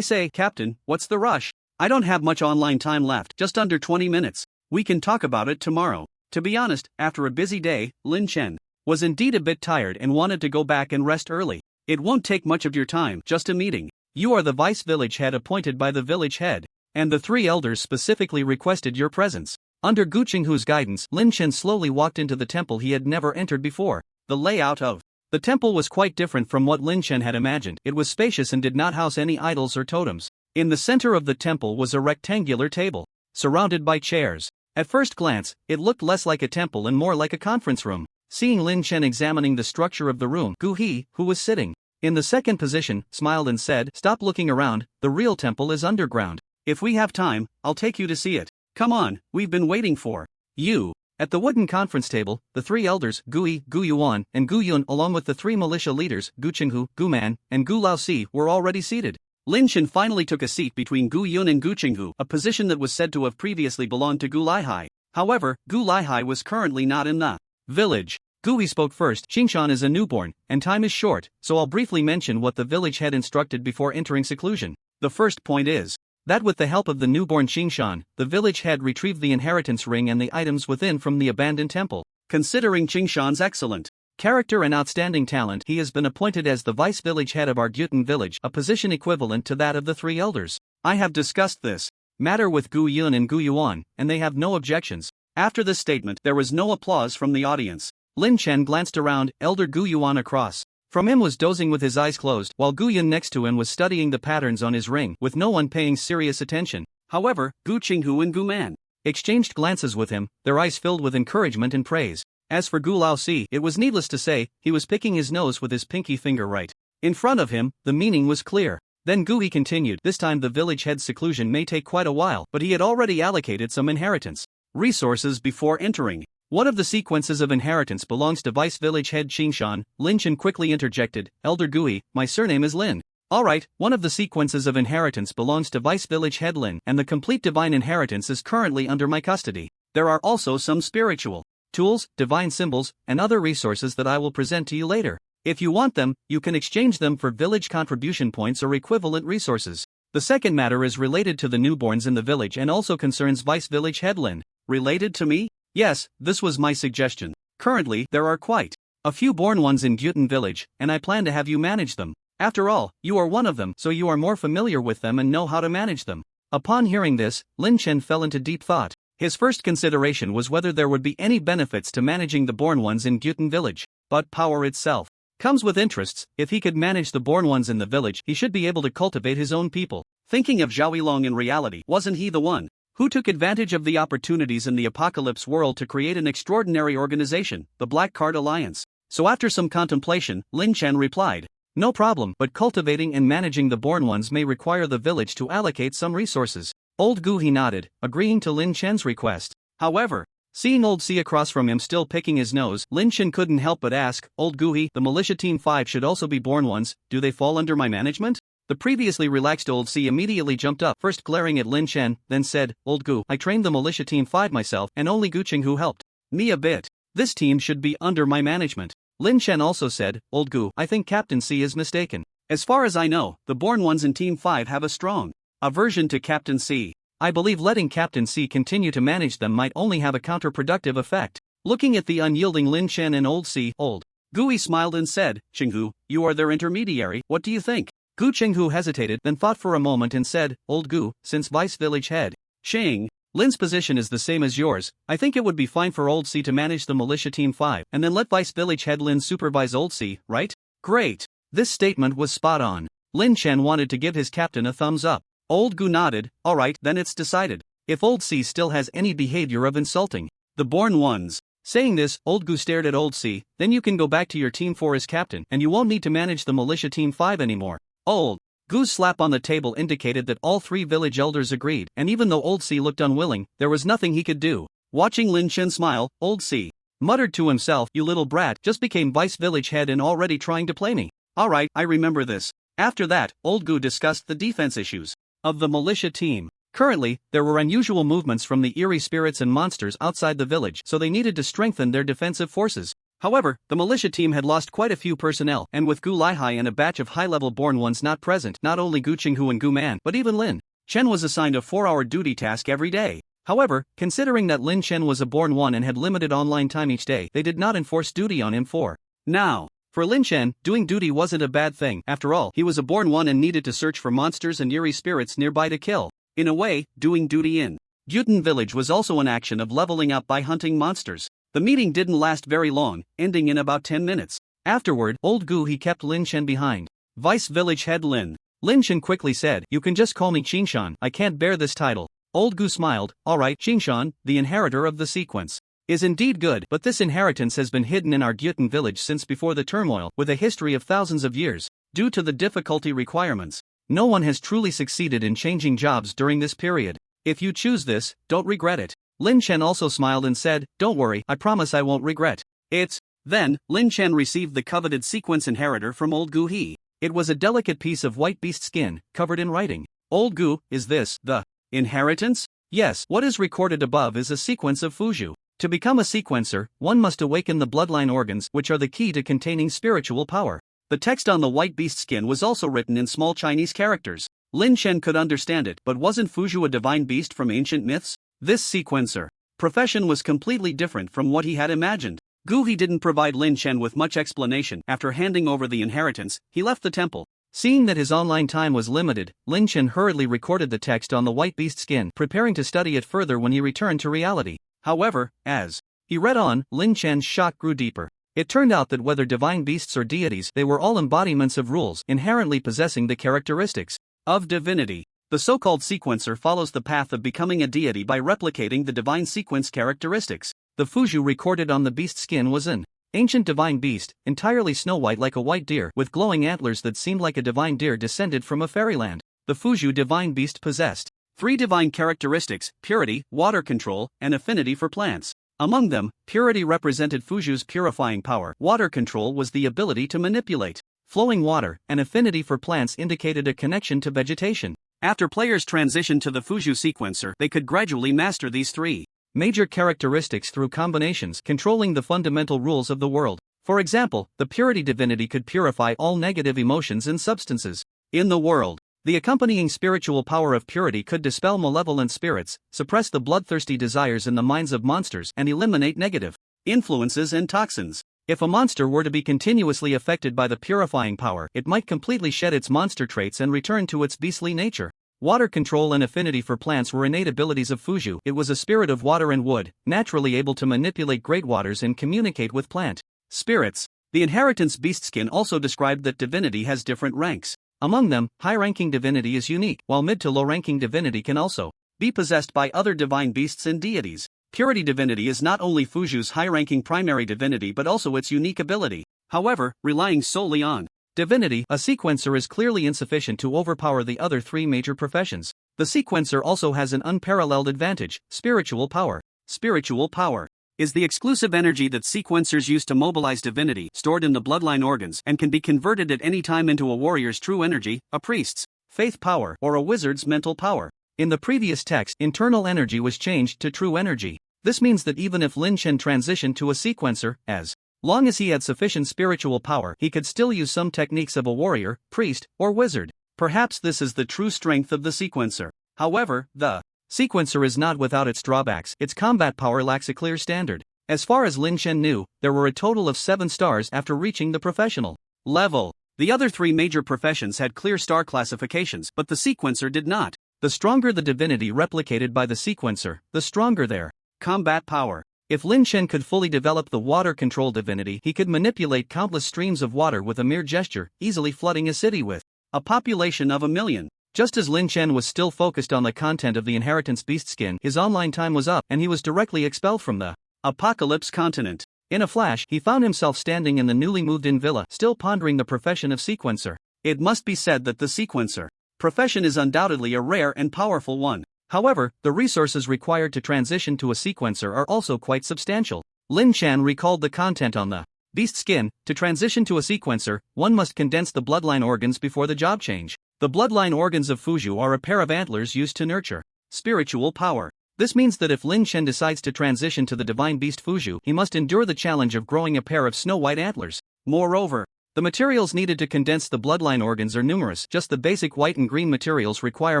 say, Captain, what's the rush? I don't have much online time left, just under 20 minutes. We can talk about it tomorrow." To be honest, after a busy day, Lin Chen was indeed a bit tired and wanted to go back and rest early. "It won't take much of your time, just a meeting. You are the vice village head appointed by the village head, and the 3 elders specifically requested your presence." Under Gu Qinghu's guidance, Lin Chen slowly walked into the temple he had never entered before. The layout of the temple was quite different from what Lin Chen had imagined. It was spacious and did not house any idols or totems. In the center of the temple was a rectangular table, surrounded by chairs. At first glance, it looked less like a temple and more like a conference room. Seeing Lin Chen examining the structure of the room, Gu He, who was sitting in the second position, smiled and said, "Stop looking around, the real temple is underground. If we have time, I'll take you to see it. Come on, we've been waiting for you." At the wooden conference table, the three elders, Gu Yi, Gu Yuan, and Gu Yun, along with the three militia leaders, Gu Qinghu, Gu Man, and Gu Laosi, were already seated. Lin Chen finally took a seat between Gu Yun and Gu Qinghu, a position that was said to have previously belonged to Gu Laihai. However, Gu Laihai was currently not in the village. Gu Yi spoke first. "Qingshan is a newborn, and time is short, so I'll briefly mention what the village head instructed before entering seclusion. The first point is that with the help of the newborn Qingshan, the village head retrieved the inheritance ring and the items within from the abandoned temple. Considering Qingshan's excellent character and outstanding talent, he has been appointed as the vice village head of our Gyutan village, a position equivalent to that of the three elders. I have discussed this matter with Gu Yun and Gu Yuan, and they have no objections." After this statement, there was no applause from the audience. Lin Chen glanced around, Elder Gu Yuan across from him was dozing with his eyes closed, while Gu Yun next to him was studying the patterns on his ring, with no one paying serious attention. However, Gu Qinghu and Gu Man exchanged glances with him, their eyes filled with encouragement and praise. As for Gu Laosi, it was needless to say, he was picking his nose with his pinky finger right in front of him. The meaning was clear. Then Gu He continued, "This time the village head's seclusion may take quite a while, but he had already allocated some inheritance resources before entering. One of the sequences of inheritance belongs to Vice Village Head Qingshan." Lin Chen quickly interjected, "Elder Gu He, my surname is Lin." "Alright, one of the sequences of inheritance belongs to Vice Village Head Lin, and the complete divine inheritance is currently under my custody. There are also some spiritual tools, divine symbols, and other resources that I will present to you later. If you want them, you can exchange them for village contribution points or equivalent resources. The second matter is related to the newborns in the village and also concerns Vice Village Head Lin." "Related to me?" "Yes, this was my suggestion. Currently, there are quite a few born ones in Gyutan village, and I plan to have you manage them. After all, you are one of them, so you are more familiar with them and know how to manage them." Upon hearing this, Lin Chen fell into deep thought. His first consideration was whether there would be any benefits to managing the born ones in Gyutan village. But power itself comes with interests. If he could manage the born ones in the village, he should be able to cultivate his own people. Thinking of Zhao Yilong in reality, wasn't he the one who took advantage of the opportunities in the apocalypse world to create an extraordinary organization, the Black Card Alliance? So after some contemplation, Lin Chen replied, "No problem, but cultivating and managing the born ones may require the village to allocate some resources." Old Gu He nodded, agreeing to Lin Chen's request. However, seeing Old C across from him still picking his nose, Lin Chen couldn't help but ask, "Old Gu He, the militia team 5 should also be born ones, do they fall under my management?" The previously relaxed Old C immediately jumped up, first glaring at Lin Chen, then said, "Old Gu, I trained the militia team 5 myself, and only Gu Qinghu helped me a bit. This team should be under my management." Lin Chen also said, "Old Gu, I think Captain C is mistaken. As far as I know, the born ones in Team 5 have a strong aversion to Captain C. I believe letting Captain C continue to manage them might only have a counterproductive effect." Looking at the unyielding Lin Chen and Old C, Old Gu smiled and said, "Qinghu, you are their intermediary, what do you think?" Gu Qinghu hesitated, then thought for a moment and said, "Old Gu, since Vice Village Head Shing Lin's position is the same as yours, I think it would be fine for Old C to manage the militia team 5, and then let Vice Village Head Lin supervise Old C, right?" "Great." This statement was spot on. Lin Chen wanted to give his captain a thumbs up. Old Gu nodded, "Alright, then it's decided. If Old C still has any behavior of insulting the born ones." Saying this, Old Gu stared at Old C, "Then you can go back to your team 4 as captain, and you won't need to manage the militia team 5 anymore." Old Gu's slap on the table indicated that all 3 village elders agreed, and even though Old C looked unwilling, there was nothing he could do. Watching Lin Chen smile, Old C muttered to himself, "You little brat, just became vice village head and already trying to play me. Alright, I remember this." After that, Old Gu discussed the defense issues of the militia team. Currently, there were unusual movements from the eerie spirits and monsters outside the village, so they needed to strengthen their defensive forces. However, the militia team had lost quite a few personnel, and with Gu Laihai and a batch of high-level born ones not present, not only Gu Qinghu and Gu Man, but even Lin Chen was assigned a 4-hour duty task every day. However, considering that Lin Chen was a born one and had limited online time each day, they did not enforce duty on him for now. For Lin Chen, doing duty wasn't a bad thing. After all, he was a born one and needed to search for monsters and eerie spirits nearby to kill. In a way, doing duty in Gyutan village was also an action of leveling up by hunting monsters. The meeting didn't last very long, ending in about 10 minutes. Afterward, Old Gu he kept Lin Chen behind. Vice Village Head Lin Lin Chen quickly said, "You can just call me Qingshan, I can't bear this title." Old Gu smiled, "Alright, Qingshan, the inheritor of the sequence, is indeed good, but this inheritance has been hidden in our Gyutan village since before the turmoil, with a history of thousands of years. Due to the difficulty requirements, no one has truly succeeded in changing jobs during this period. If you choose this, don't regret it." Lin Chen also smiled and said, "Don't worry, I promise I won't regret it." Then, Lin Chen received the coveted sequence inheritor from Old Gu He. It was a delicate piece of white beast skin, covered in writing. "Old Gu, is this the inheritance?" "Yes, what is recorded above is a sequence of Fuju. To become a sequencer, one must awaken the bloodline organs, which are the key to containing spiritual power." The text on the white beast skin was also written in small Chinese characters. Lin Chen could understand it, but wasn't Fuju a divine beast from ancient myths? This sequencer profession was completely different from what he had imagined. Gu He didn't provide Lin Chen with much explanation. After handing over the inheritance, he left the temple. Seeing that his online time was limited, Lin Chen hurriedly recorded the text on the white beast skin, preparing to study it further when he returned to reality. However, as he read on, Lin Chen's shock grew deeper. It turned out that whether divine beasts or deities, they were all embodiments of rules, inherently possessing the characteristics of divinity. The so-called sequencer follows the path of becoming a deity by replicating the divine sequence characteristics. The Fuju recorded on the beast skin was an ancient divine beast, entirely snow-white like a white deer, with glowing antlers that seemed like a divine deer descended from a fairyland. The Fuju divine beast possessed 3 divine characteristics: purity, water control, and affinity for plants. Among them, purity represented Fuju's purifying power, water control was the ability to manipulate flowing water, and affinity for plants indicated a connection to vegetation. After players transitioned to the Fuju sequencer, they could gradually master these 3 major characteristics through combinations, controlling the fundamental rules of the world. For example, the purity divinity could purify all negative emotions and substances in the world. The accompanying spiritual power of purity could dispel malevolent spirits, suppress the bloodthirsty desires in the minds of monsters, and eliminate negative influences and toxins. If a monster were to be continuously affected by the purifying power, it might completely shed its monster traits and return to its beastly nature. Water control and affinity for plants were innate abilities of Fuju. It was a spirit of water and wood, naturally able to manipulate great waters and communicate with plant spirits. The inheritance beast skin also described that divinity has different ranks. Among them, high-ranking divinity is unique, while mid to low-ranking divinity can also be possessed by other divine beasts and deities. Purity divinity is not only Fuju's high-ranking primary divinity but also its unique ability. However, relying solely on divinity, a sequencer is clearly insufficient to overpower the other 3 major professions. The sequencer also has an unparalleled advantage: spiritual power. Spiritual power is the exclusive energy that sequencers use to mobilize divinity, stored in the bloodline organs, and can be converted at any time into a warrior's true energy, a priest's faith power, or a wizard's mental power. In the previous text, internal energy was changed to true energy. This means that even if Lin Chen transitioned to a sequencer, as long as he had sufficient spiritual power, he could still use some techniques of a warrior, priest, or wizard. Perhaps this is the true strength of the sequencer. However, the sequencer is not without its drawbacks. Its combat power lacks a clear standard. As far as Lin Chen knew, there were a total of 7 stars after reaching the professional level. The other 3 major professions had clear star classifications, but the sequencer did not. The stronger the divinity replicated by the sequencer, the stronger their combat power. If Lin Chen could fully develop the water control divinity, he could manipulate countless streams of water with a mere gesture, easily flooding a city with a population of 1 million. Just as Lin Chen was still focused on the content of the inheritance beast skin, his online time was up, and he was directly expelled from the Apocalypse continent. In a flash, he found himself standing in the newly moved-in villa, still pondering the profession of sequencer. It must be said that the sequencer profession is undoubtedly a rare and powerful one. However, the resources required to transition to a sequencer are also quite substantial. Lin Chen recalled the content on the beast skin. To transition to a sequencer, one must condense the bloodline organs before the job change. The bloodline organs of Fuju are a pair of antlers used to nurture spiritual power. This means that if Lin Chen decides to transition to the divine beast Fuju, he must endure the challenge of growing a pair of snow-white antlers. Moreover, the materials needed to condense the bloodline organs are numerous. Just the basic white and green materials require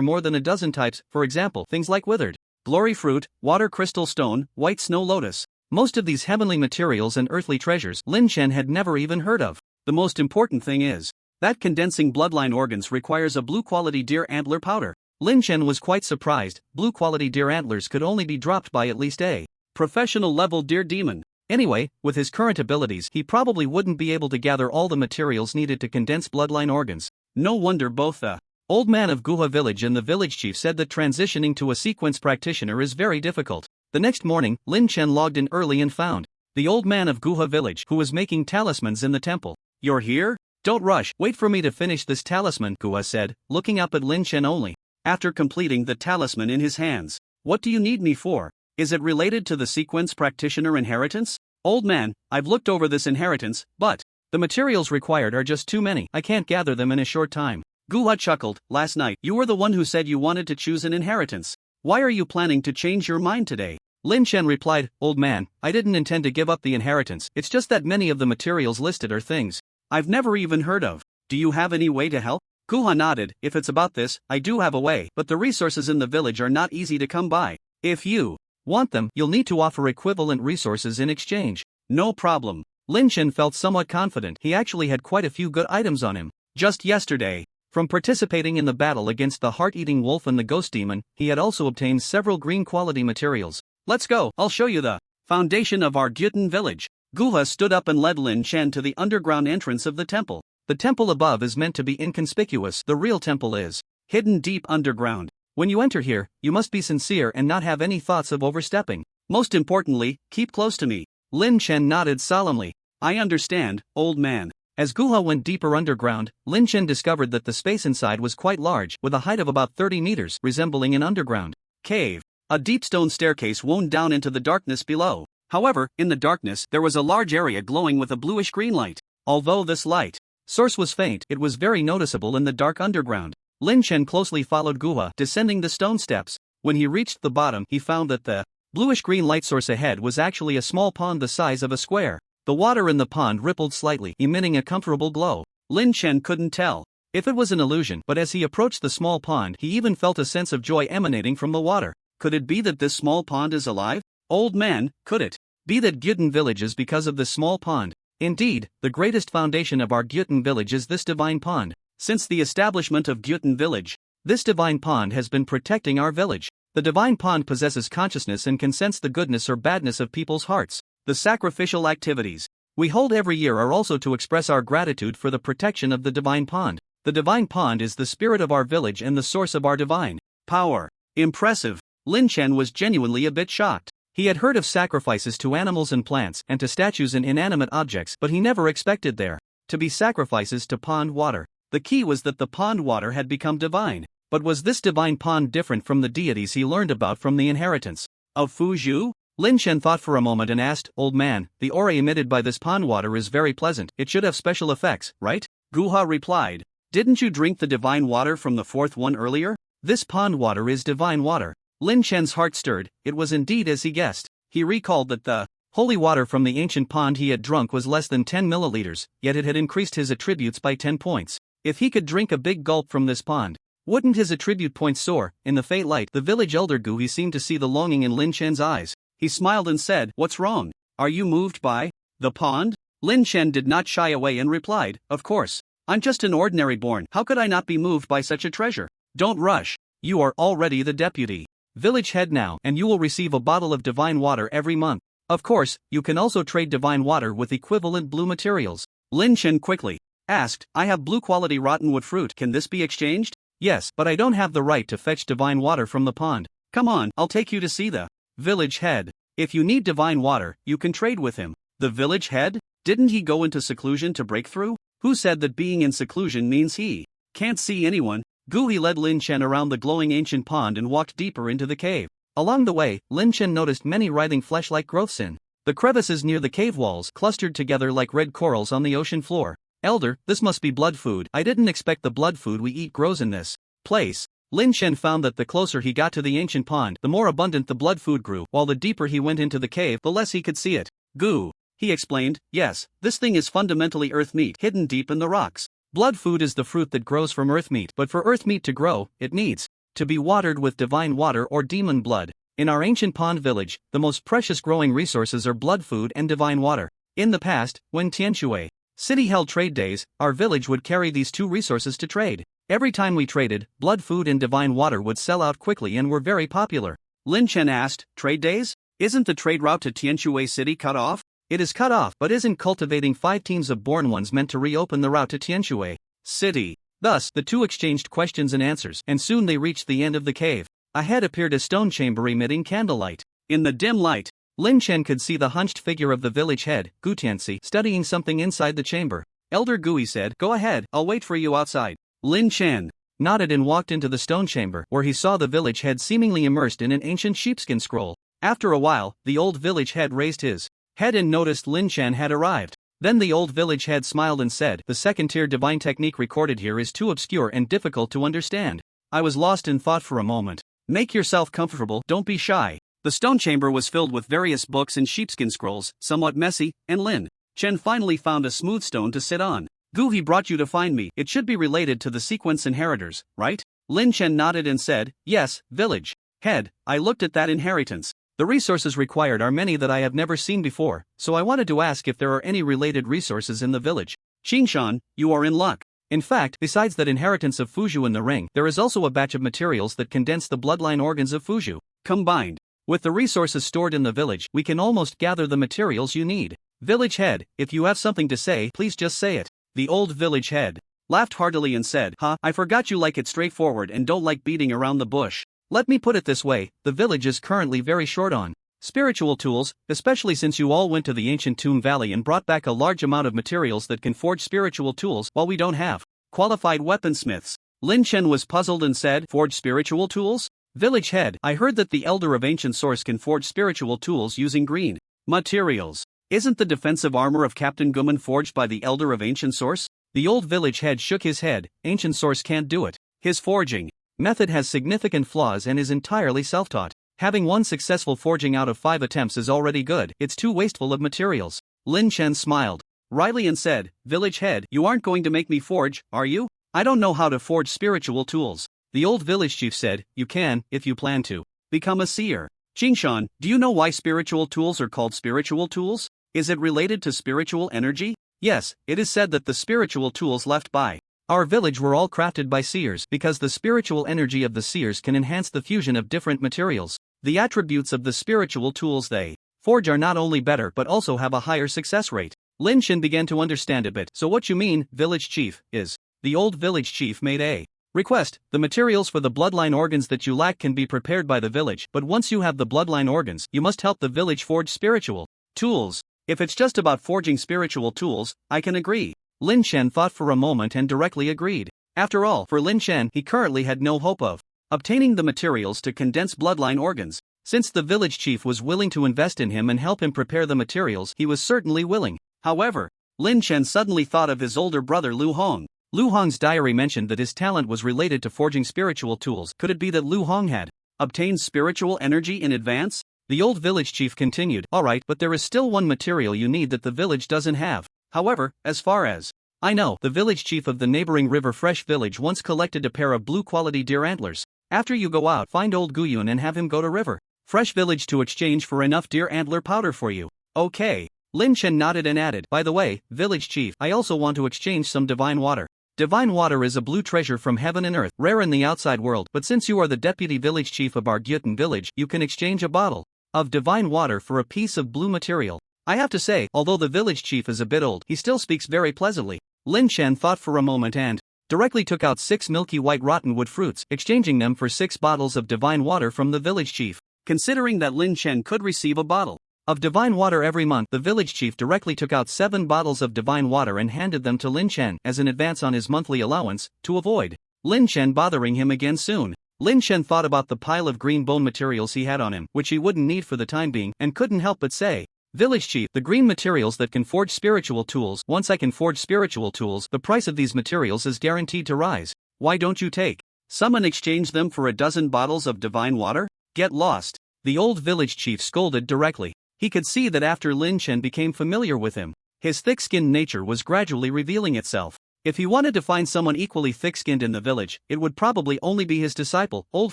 more than a dozen types, for example, things like withered glory fruit, water crystal stone, white snow lotus. Most of these heavenly materials and earthly treasures Lin Chen had never even heard of. The most important thing is that condensing bloodline organs requires a blue-quality deer antler powder. Lin Chen was quite surprised. Blue-quality deer antlers could only be dropped by at least a professional-level deer demon. Anyway, with his current abilities, he probably wouldn't be able to gather all the materials needed to condense bloodline organs. No wonder both the Old man of Guha village and the village chief said that transitioning to a sequence practitioner is very difficult. The next morning, Lin Chen logged in early and found the old man of Guha village who was making talismans in the temple. You're here? Don't rush, wait for me to finish this talisman, Guha said, looking up at Lin Chen only. After completing the talisman in his hands. What do you need me for? Is it related to the sequence practitioner inheritance? Old man, I've looked over this inheritance, but the materials required are just too many. I can't gather them in a short time. Guha chuckled. Last night, you were the one who said you wanted to choose an inheritance. Why are you planning to change your mind today? Lin Chen replied, Old man, I didn't intend to give up the inheritance. It's just that many of the materials listed are things I've never even heard of. Do you have any way to help? Guha nodded. If it's about this, I do have a way, but the resources in the village are not easy to come by. If you want them, you'll need to offer equivalent resources in exchange. No problem. Lin Chen felt somewhat confident. He actually had quite a few good items on him. Just yesterday, from participating in the battle against the heart-eating wolf and the ghost demon, he had also obtained several green quality materials. Let's go, I'll show you the foundation of our Gyutan village. Guha stood up and led Lin Chen to the underground entrance of the temple. The temple above is meant to be inconspicuous. The real temple is hidden deep underground. When you enter here, you must be sincere and not have any thoughts of overstepping. Most importantly, keep close to me. Lin Chen nodded solemnly. I understand, old man. As Guha went deeper underground, Lin Chen discovered that the space inside was quite large, with a height of about 30 meters, resembling an underground cave. A deep stone staircase wound down into the darkness below. However, in the darkness, there was a large area glowing with a bluish-green light. Although this light source was faint, it was very noticeable in the dark underground. Lin Chen closely followed Guha, descending the stone steps. When he reached the bottom, he found that the bluish-green light source ahead was actually a small pond the size of a square. The water in the pond rippled slightly, emitting a comfortable glow. Lin Chen couldn't tell if it was an illusion, but as he approached the small pond, he even felt a sense of joy emanating from the water. Could it be that this small pond is alive? Old man, could it be that Gyutan village is because of this small pond? Indeed, the greatest foundation of our Gyutan village is this divine pond. Since the establishment of Gyutan village, this divine pond has been protecting our village. The divine pond possesses consciousness and can sense the goodness or badness of people's hearts. The sacrificial activities we hold every year are also to express our gratitude for the protection of the divine pond. The divine pond is the spirit of our village and the source of our divine power. Impressive. Lin Chen was genuinely a bit shocked. He had heard of sacrifices to animals and plants and to statues and inanimate objects, but he never expected there to be sacrifices to pond water. The key was that the pond water had become divine. But was this divine pond different from the deities he learned about from the inheritance of Fu Zhu? Lin Chen thought for a moment and asked, Old man, the aura emitted by this pond water is very pleasant. It should have special effects, right? Guha replied. Didn't you drink the divine water from the fourth one earlier? This pond water is divine water. Lin Chen's heart stirred. It was indeed as he guessed. He recalled that the holy water from the ancient pond he had drunk was less than 10 milliliters, yet it had increased his attributes by 10 points. If he could drink a big gulp from this pond, wouldn't his attribute points soar? In the faint light, the village elder Gu seemed to see the longing in Lin Chen's eyes. He smiled and said, What's wrong? Are you moved by the pond? Lin Chen did not shy away and replied, Of course. I'm just an ordinary born. How could I not be moved by such a treasure? Don't rush. You are already the deputy village head now, and you will receive a bottle of divine water every month. Of course, you can also trade divine water with equivalent blue materials. Lin Chen quickly asked, I have blue quality rottenwood fruit. Can this be exchanged? Yes, but I don't have the right to fetch divine water from the pond. Come on, I'll take you to see the village head. If you need divine water, you can trade with him. The village head? Didn't he go into seclusion to break through? Who said that being in seclusion means he can't see anyone? Gu led Lin Chen around the glowing ancient pond and walked deeper into the cave. Along the way, Lin Chen noticed many writhing flesh-like growths in the crevices near the cave walls, clustered together like red corals on the ocean floor. Elder, this must be blood food. I didn't expect the blood food we eat grows in this place. Lin Chen found that the closer he got to the ancient pond, the more abundant the blood food grew, while the deeper he went into the cave, the less he could see it. Gu, he explained, yes, this thing is fundamentally earth meat, hidden deep in the rocks. Blood food is the fruit that grows from earth meat, but for earth meat to grow, it needs to be watered with divine water or demon blood. In our ancient pond village, the most precious growing resources are blood food and divine water. In the past, when Tianshui City held trade days, our village would carry these two resources to trade. Every time we traded, blood food and divine water would sell out quickly and were very popular. Lin Chen asked, trade days? Isn't the trade route to Tianshui City cut off? It is cut off, but isn't cultivating 5 teams of born ones meant to reopen the route to Tianshui City? Thus, the two exchanged questions and answers, and soon they reached the end of the cave. Ahead appeared a stone chamber emitting candlelight. In the dim light, Lin Chen could see the hunched figure of the village head, Gu Tianxi, studying something inside the chamber. Elder Gui said, "Go ahead, I'll wait for you outside." Lin Chen nodded and walked into the stone chamber, where he saw the village head seemingly immersed in an ancient sheepskin scroll. After a while, the old village head raised his head and noticed Lin Chen had arrived. Then the old village head smiled and said, "The second-tier divine technique recorded here is too obscure and difficult to understand. I was lost in thought for a moment. Make yourself comfortable, don't be shy." The stone chamber was filled with various books and sheepskin scrolls, somewhat messy, and Lin Chen finally found a smooth stone to sit on. "Gu, he brought you to find me. It should be related to the sequence inheritors, right?" Lin Chen nodded and said, "Yes, village head, I looked at that inheritance. The resources required are many that I have never seen before, so I wanted to ask if there are any related resources in the village." "Qingshan, you are in luck. In fact, besides that inheritance of Fuju in the ring, there is also a batch of materials that condense the bloodline organs of Fuju. Combined with the resources stored in the village, we can almost gather the materials you need. Village head, if you have something to say, please just say it." The old village head laughed heartily and said, I forgot you like it straightforward and don't like beating around the bush. Let me put it this way, the village is currently very short on spiritual tools, especially since you all went to the ancient Tomb Valley and brought back a large amount of materials that can forge spiritual tools, while we don't have qualified weaponsmiths." Lin Chen was puzzled and said, "Forge spiritual tools? Village head, I heard that the Elder of Ancient Source can forge spiritual tools using green materials. Isn't the defensive armor of Captain Guman forged by the Elder of Ancient Source?" The old village head shook his head. "Ancient Source can't do it. His forging method has significant flaws and is entirely self-taught. Having one successful forging out of 5 attempts is already good. It's too wasteful of materials." Lin Chen smiled wryly and said, "Village head, you aren't going to make me forge, are you? I don't know how to forge spiritual tools." The old village chief said, "You can, if you plan to become a seer." "Qingshan, do you know why spiritual tools are called spiritual tools? Is it related to spiritual energy?" "Yes, it is said that the spiritual tools left by our village were all crafted by seers because the spiritual energy of the seers can enhance the fusion of different materials. The attributes of the spiritual tools they forge are not only better but also have a higher success rate." Lin Chen began to understand a bit. "So what you mean, village chief, is the old village chief made a request. The materials for the bloodline organs that you lack can be prepared by the village, but once you have the bloodline organs, you must help the village forge spiritual tools. If it's just about forging spiritual tools, I can agree." Lin Chen thought for a moment and directly agreed. After all, for Lin Chen, he currently had no hope of obtaining the materials to condense bloodline organs. Since the village chief was willing to invest in him and help him prepare the materials, he was certainly willing. However, Lin Chen suddenly thought of his older brother Lu Hong. Lu Hong's diary mentioned that his talent was related to forging spiritual tools. Could it be that Lu Hong had obtained spiritual energy in advance? The old village chief continued, "Alright, but there is still one material you need that the village doesn't have. However, as far as I know, the village chief of the neighboring River Fresh village once collected a pair of blue-quality deer antlers. After you go out, find old Guyun and have him go to River Fresh village to exchange for enough deer antler powder for you." "Okay." Lin Chen nodded and added, "By the way, village chief, I also want to exchange some divine water. Divine water is a blue treasure from heaven and earth, rare in the outside world, but since you are the deputy village chief of our Gyutan village, you can exchange a bottle of divine water for a piece of blue material." I have to say, although the village chief is a bit old, he still speaks very pleasantly. Lin Chen thought for a moment and directly took out 6 milky white rottenwood fruits, exchanging them for 6 bottles of divine water from the village chief. Considering that Lin Chen could receive a bottle of divine water every month, the village chief directly took out 7 bottles of divine water and handed them to Lin Chen as an advance on his monthly allowance, to avoid Lin Chen bothering him again soon. Lin Chen thought about the pile of green bone materials he had on him, which he wouldn't need for the time being, and couldn't help but say, "Village chief, the green materials that can forge spiritual tools, once I can forge spiritual tools, the price of these materials is guaranteed to rise. Why don't you take some and exchange them for a dozen bottles of divine water? Get lost." The old village chief scolded directly. He could see that after Lin Chen became familiar with him, his thick-skinned nature was gradually revealing itself. If he wanted to find someone equally thick-skinned in the village, it would probably only be his disciple, Old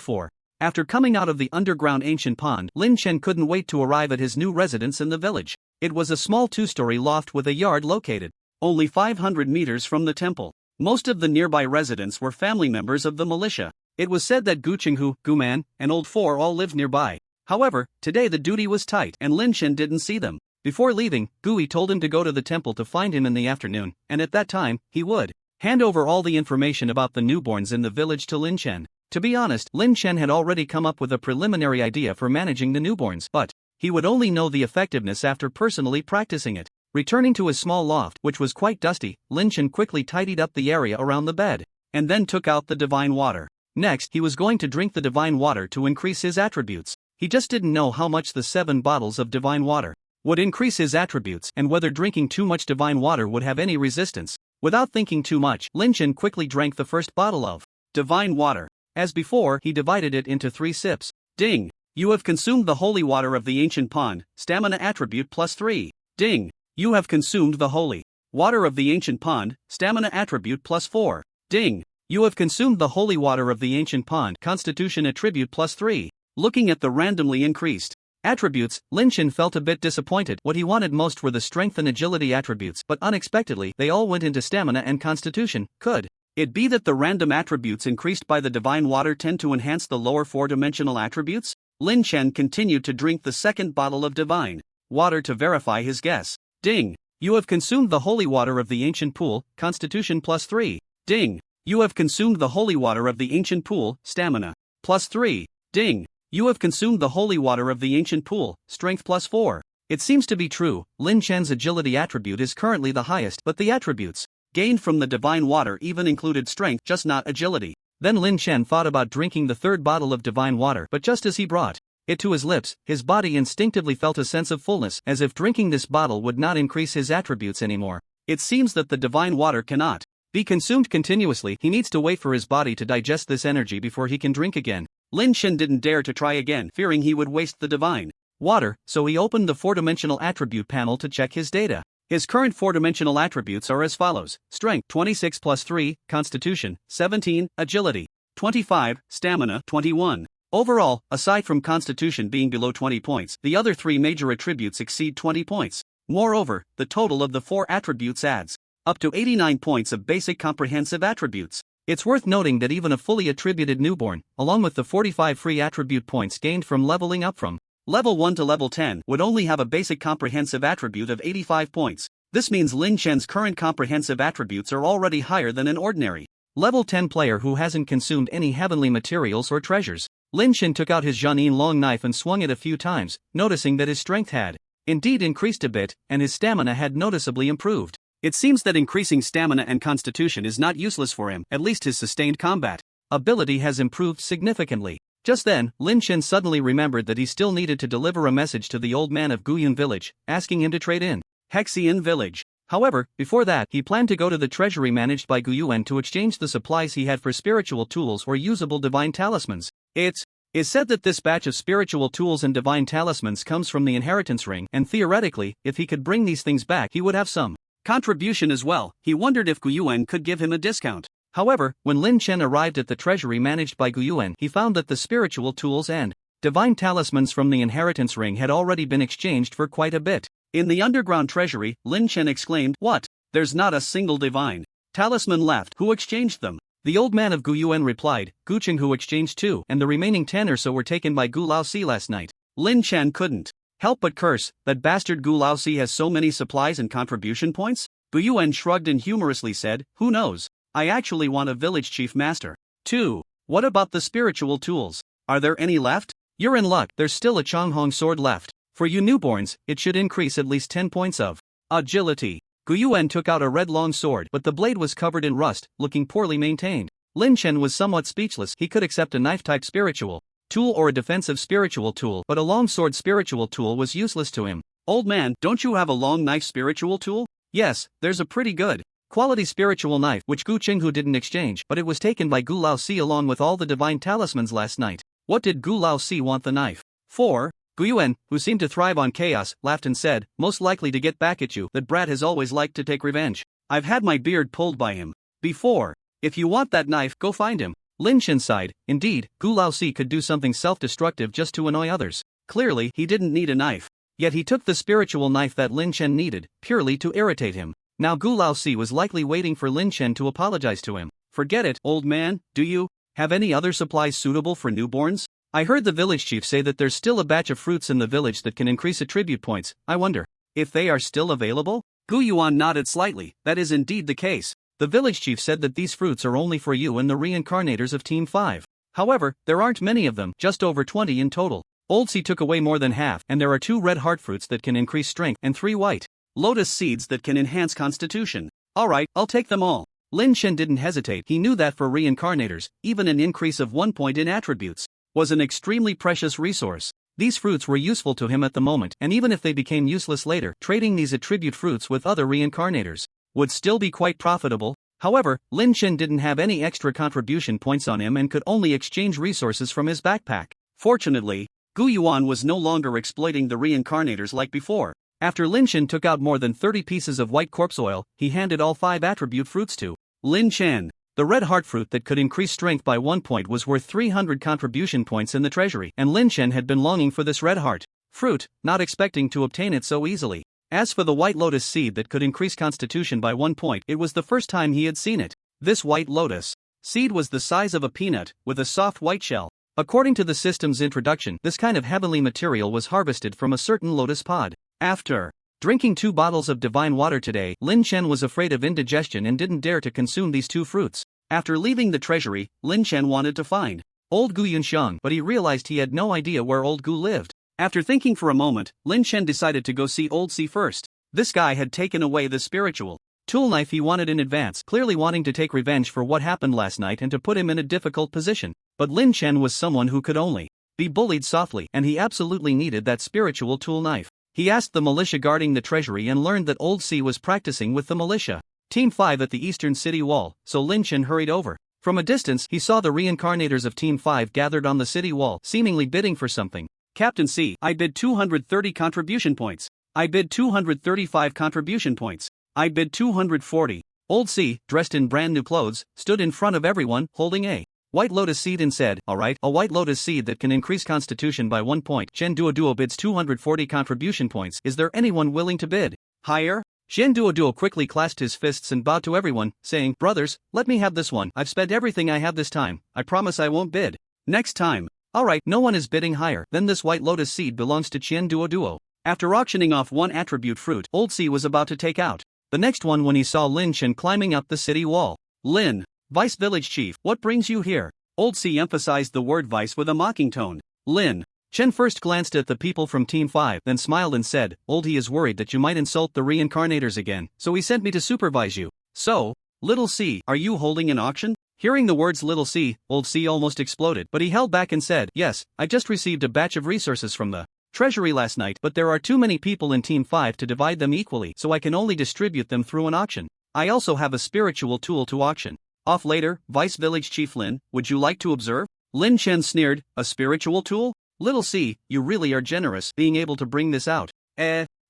Four. After coming out of the underground ancient pond, Lin Chen couldn't wait to arrive at his new residence in the village. It was a small 2-story loft with a yard located only 500 meters from the temple. Most of the nearby residents were family members of the militia. It was said that Gu Qinghu, Gu Man, and Old Four all lived nearby. However, today the duty was tight and Lin Chen didn't see them. Before leaving, Gui told him to go to the temple to find him in the afternoon, and at that time, he would Hand over all the information about the newborns in the village to Lin Chen. To be honest, Lin Chen had already come up with a preliminary idea for managing the newborns, but he would only know the effectiveness after personally practicing it. Returning to his small loft, which was quite dusty, Lin Chen quickly tidied up the area around the bed, and then took out the divine water. Next, he was going to drink the divine water to increase his attributes. He just didn't know how much the 7 bottles of divine water would increase his attributes, and whether drinking too much divine water would have any resistance. Without thinking too much, Lin Chen quickly drank the first bottle of divine water. As before, he divided it into 3 sips. Ding! You have consumed the holy water of the ancient pond, stamina attribute +3. Ding! You have consumed the holy water of the ancient pond, stamina attribute +4. Ding! You have consumed the holy water of the ancient pond, constitution attribute +3. Looking at the randomly increased attributes, Lin Chen felt a bit disappointed. What he wanted most were the strength and agility attributes, but unexpectedly, they all went into stamina and constitution. Could it be that the random attributes increased by the divine water tend to enhance the lower 4-dimensional attributes? Lin Chen continued to drink the second bottle of divine water to verify his guess. Ding! You have consumed the holy water of the ancient pool, constitution +3. Ding! You have consumed the holy water of the ancient pool, stamina +3. Ding! You have consumed the holy water of the ancient pool, strength +4. It seems to be true, Lin Chen's agility attribute is currently the highest, but the attributes gained from the divine water even included strength, just not agility. Then Lin Chen thought about drinking the third bottle of divine water, but just as he brought it to his lips, his body instinctively felt a sense of fullness, as if drinking this bottle would not increase his attributes anymore. It seems that the divine water cannot be consumed continuously. He needs to wait for his body to digest this energy before he can drink again. Lin Chen didn't dare to try again, fearing he would waste the divine water, so he opened the 4-dimensional attribute panel to check his data. His current 4-dimensional attributes are as follows: Strength 26 +3, Constitution 17, Agility 25, Stamina 21. Overall, aside from Constitution being below 20 points, the other 3 major attributes exceed 20 points. Moreover, the total of the 4 attributes adds up to 89 points of basic comprehensive attributes. It's worth noting that even a fully attributed newborn, along with the 45 free attribute points gained from leveling up from level 1 to level 10, would only have a basic comprehensive attribute of 85 points. This means Lin Chen's current comprehensive attributes are already higher than an ordinary level 10 player who hasn't consumed any heavenly materials or treasures. Lin Chen took out his Jianin long knife and swung it a few times, noticing that his strength had indeed increased a bit, and his stamina had noticeably improved. It seems that increasing stamina and constitution is not useless for him, at least his sustained combat ability has improved significantly. Just then, Lin Chen suddenly remembered that he still needed to deliver a message to the old man of Guyun village, asking him to trade in Hexian village. However, before that, he planned to go to the treasury managed by Guyuan to exchange the supplies he had for spiritual tools or usable divine talismans. It is said that this batch of spiritual tools and divine talismans comes from the inheritance ring, and theoretically, if he could bring these things back, he would have some contribution as well. He wondered if Guyuan could give him a discount. However, when Lin Chen arrived at the treasury managed by Guyuan, he found that the spiritual tools and divine talismans from the inheritance ring had already been exchanged for quite a bit. In the underground treasury, Lin Chen exclaimed, "What? There's not a single divine talisman left. Who exchanged them?" The old man of Guyuan replied, "Gu Qing who exchanged 2, and the remaining 10 or so were taken by Gu Laosi last night." Lin Chen couldn't help but curse, that bastard Gu Laosi has so many supplies and contribution points? Guyuan shrugged and humorously said, "Who knows? I actually want a village chief master. 2. What about the spiritual tools? Are there any left?" "You're in luck, there's still a Changhong sword left. For you newborns, it should increase at least 10 points of agility." Guyuan took out a red long sword, but the blade was covered in rust, looking poorly maintained. Lin Chen was somewhat speechless. He could accept a knife-type spiritual tool or a defensive spiritual tool, but a long sword spiritual tool was useless to him. "Old man, don't you have a long knife spiritual tool?" "Yes, there's a pretty good quality spiritual knife which Gu Qinghu didn't exchange, but it was taken by Gu Laosi along with all the divine talismans last night." "What did Gu Laosi want the knife for?" Guyuan, who seemed to thrive on chaos, laughed and said, "Most likely to get back at you. That brat has always liked to take revenge. I've had my beard pulled by him before. If you want that knife, go find him." Lin Chen sighed. Indeed, Gu Laosi could do something self-destructive just to annoy others. Clearly, he didn't need a knife. Yet he took the spiritual knife that Lin Chen needed, purely to irritate him. Now Gu Laosi was likely waiting for Lin Chen to apologize to him. "Forget it, old man. Do you have any other supplies suitable for newborns? I heard the village chief say that there's still a batch of fruits in the village that can increase attribute points. I wonder if they are still available?" Gu Yuan nodded slightly. "That is indeed the case. The village chief said that these fruits are only for you and the reincarnators of Team 5. However, there aren't many of them, just over 20 in total. Old C took away more than half, and there are 2 red heart fruits that can increase strength and 3 white lotus seeds that can enhance constitution. Alright, I'll take them all. Lin Chen didn't hesitate. He knew that for reincarnators, even an increase of 1 point in attributes was an extremely precious resource. These fruits were useful to him at the moment, and even if they became useless later, trading these attribute fruits with other reincarnators would still be quite profitable. However, Lin Chen didn't have any extra contribution points on him and could only exchange resources from his backpack. Fortunately, Gu Yuan was no longer exploiting the reincarnators like before. After Lin Chen took out more than 30 pieces of white corpse oil, he handed all 5 attribute fruits to Lin Chen. The red heart fruit that could increase strength by 1 point was worth 300 contribution points in the treasury, and Lin Chen had been longing for this red heart fruit, not expecting to obtain it so easily. As for the white lotus seed that could increase constitution by 1 point, it was the first time he had seen it. This white lotus seed was the size of a peanut, with a soft white shell. According to the system's introduction, this kind of heavenly material was harvested from a certain lotus pod. After drinking 2 bottles of divine water today, Lin Chen was afraid of indigestion and didn't dare to consume these 2 fruits. After leaving the treasury, Lin Chen wanted to find old Gu Yunxiang, but he realized he had no idea where old Gu lived. After thinking for a moment, Lin Chen decided to go see old C first. This guy had taken away the spiritual tool knife he wanted in advance, clearly wanting to take revenge for what happened last night and to put him in a difficult position. But Lin Chen was someone who could only be bullied softly, and he absolutely needed that spiritual tool knife. He asked the militia guarding the treasury and learned that old C was practicing with the militia Team 5 at the eastern city wall, so Lin Chen hurried over. From a distance, he saw the reincarnators of Team 5 gathered on the city wall, seemingly bidding for something. Captain C, I bid 230 contribution points. I bid 235 contribution points. I bid 240. Old C, dressed in brand new clothes, stood in front of everyone, holding a white lotus seed and said, alright, a white lotus seed that can increase constitution by 1 point. Shen Duo bids 240 contribution points. Is there anyone willing to bid higher? Shen Duo quickly clasped his fists and bowed to everyone, saying, brothers, let me have this one. I've spent everything I have this time. I promise I won't bid next time. Alright, no one is bidding higher. Then this white lotus seed belongs to Chen Duo. After auctioning off 1 attribute fruit, old C was about to take out the next one when he saw Lin Chen climbing up the city wall. Lin, Vice Village Chief, what brings you here? Old C emphasized the word vice with a mocking tone. Lin Chen first glanced at the people from Team 5, then smiled and said, Old he is worried that you might insult the reincarnators again, so he sent me to supervise you. So, Little C, are you holding an auction? Hearing the words Little C, Old C almost exploded, but he held back and said, yes, I just received a batch of resources from the treasury last night, but there are too many people in Team 5 to divide them equally, so I can only distribute them through an auction. I also have a spiritual tool to auction off later. Vice Village Chief Lin, would you like to observe? Lin Chen sneered, a spiritual tool? Little C, you really are generous being able to bring this out.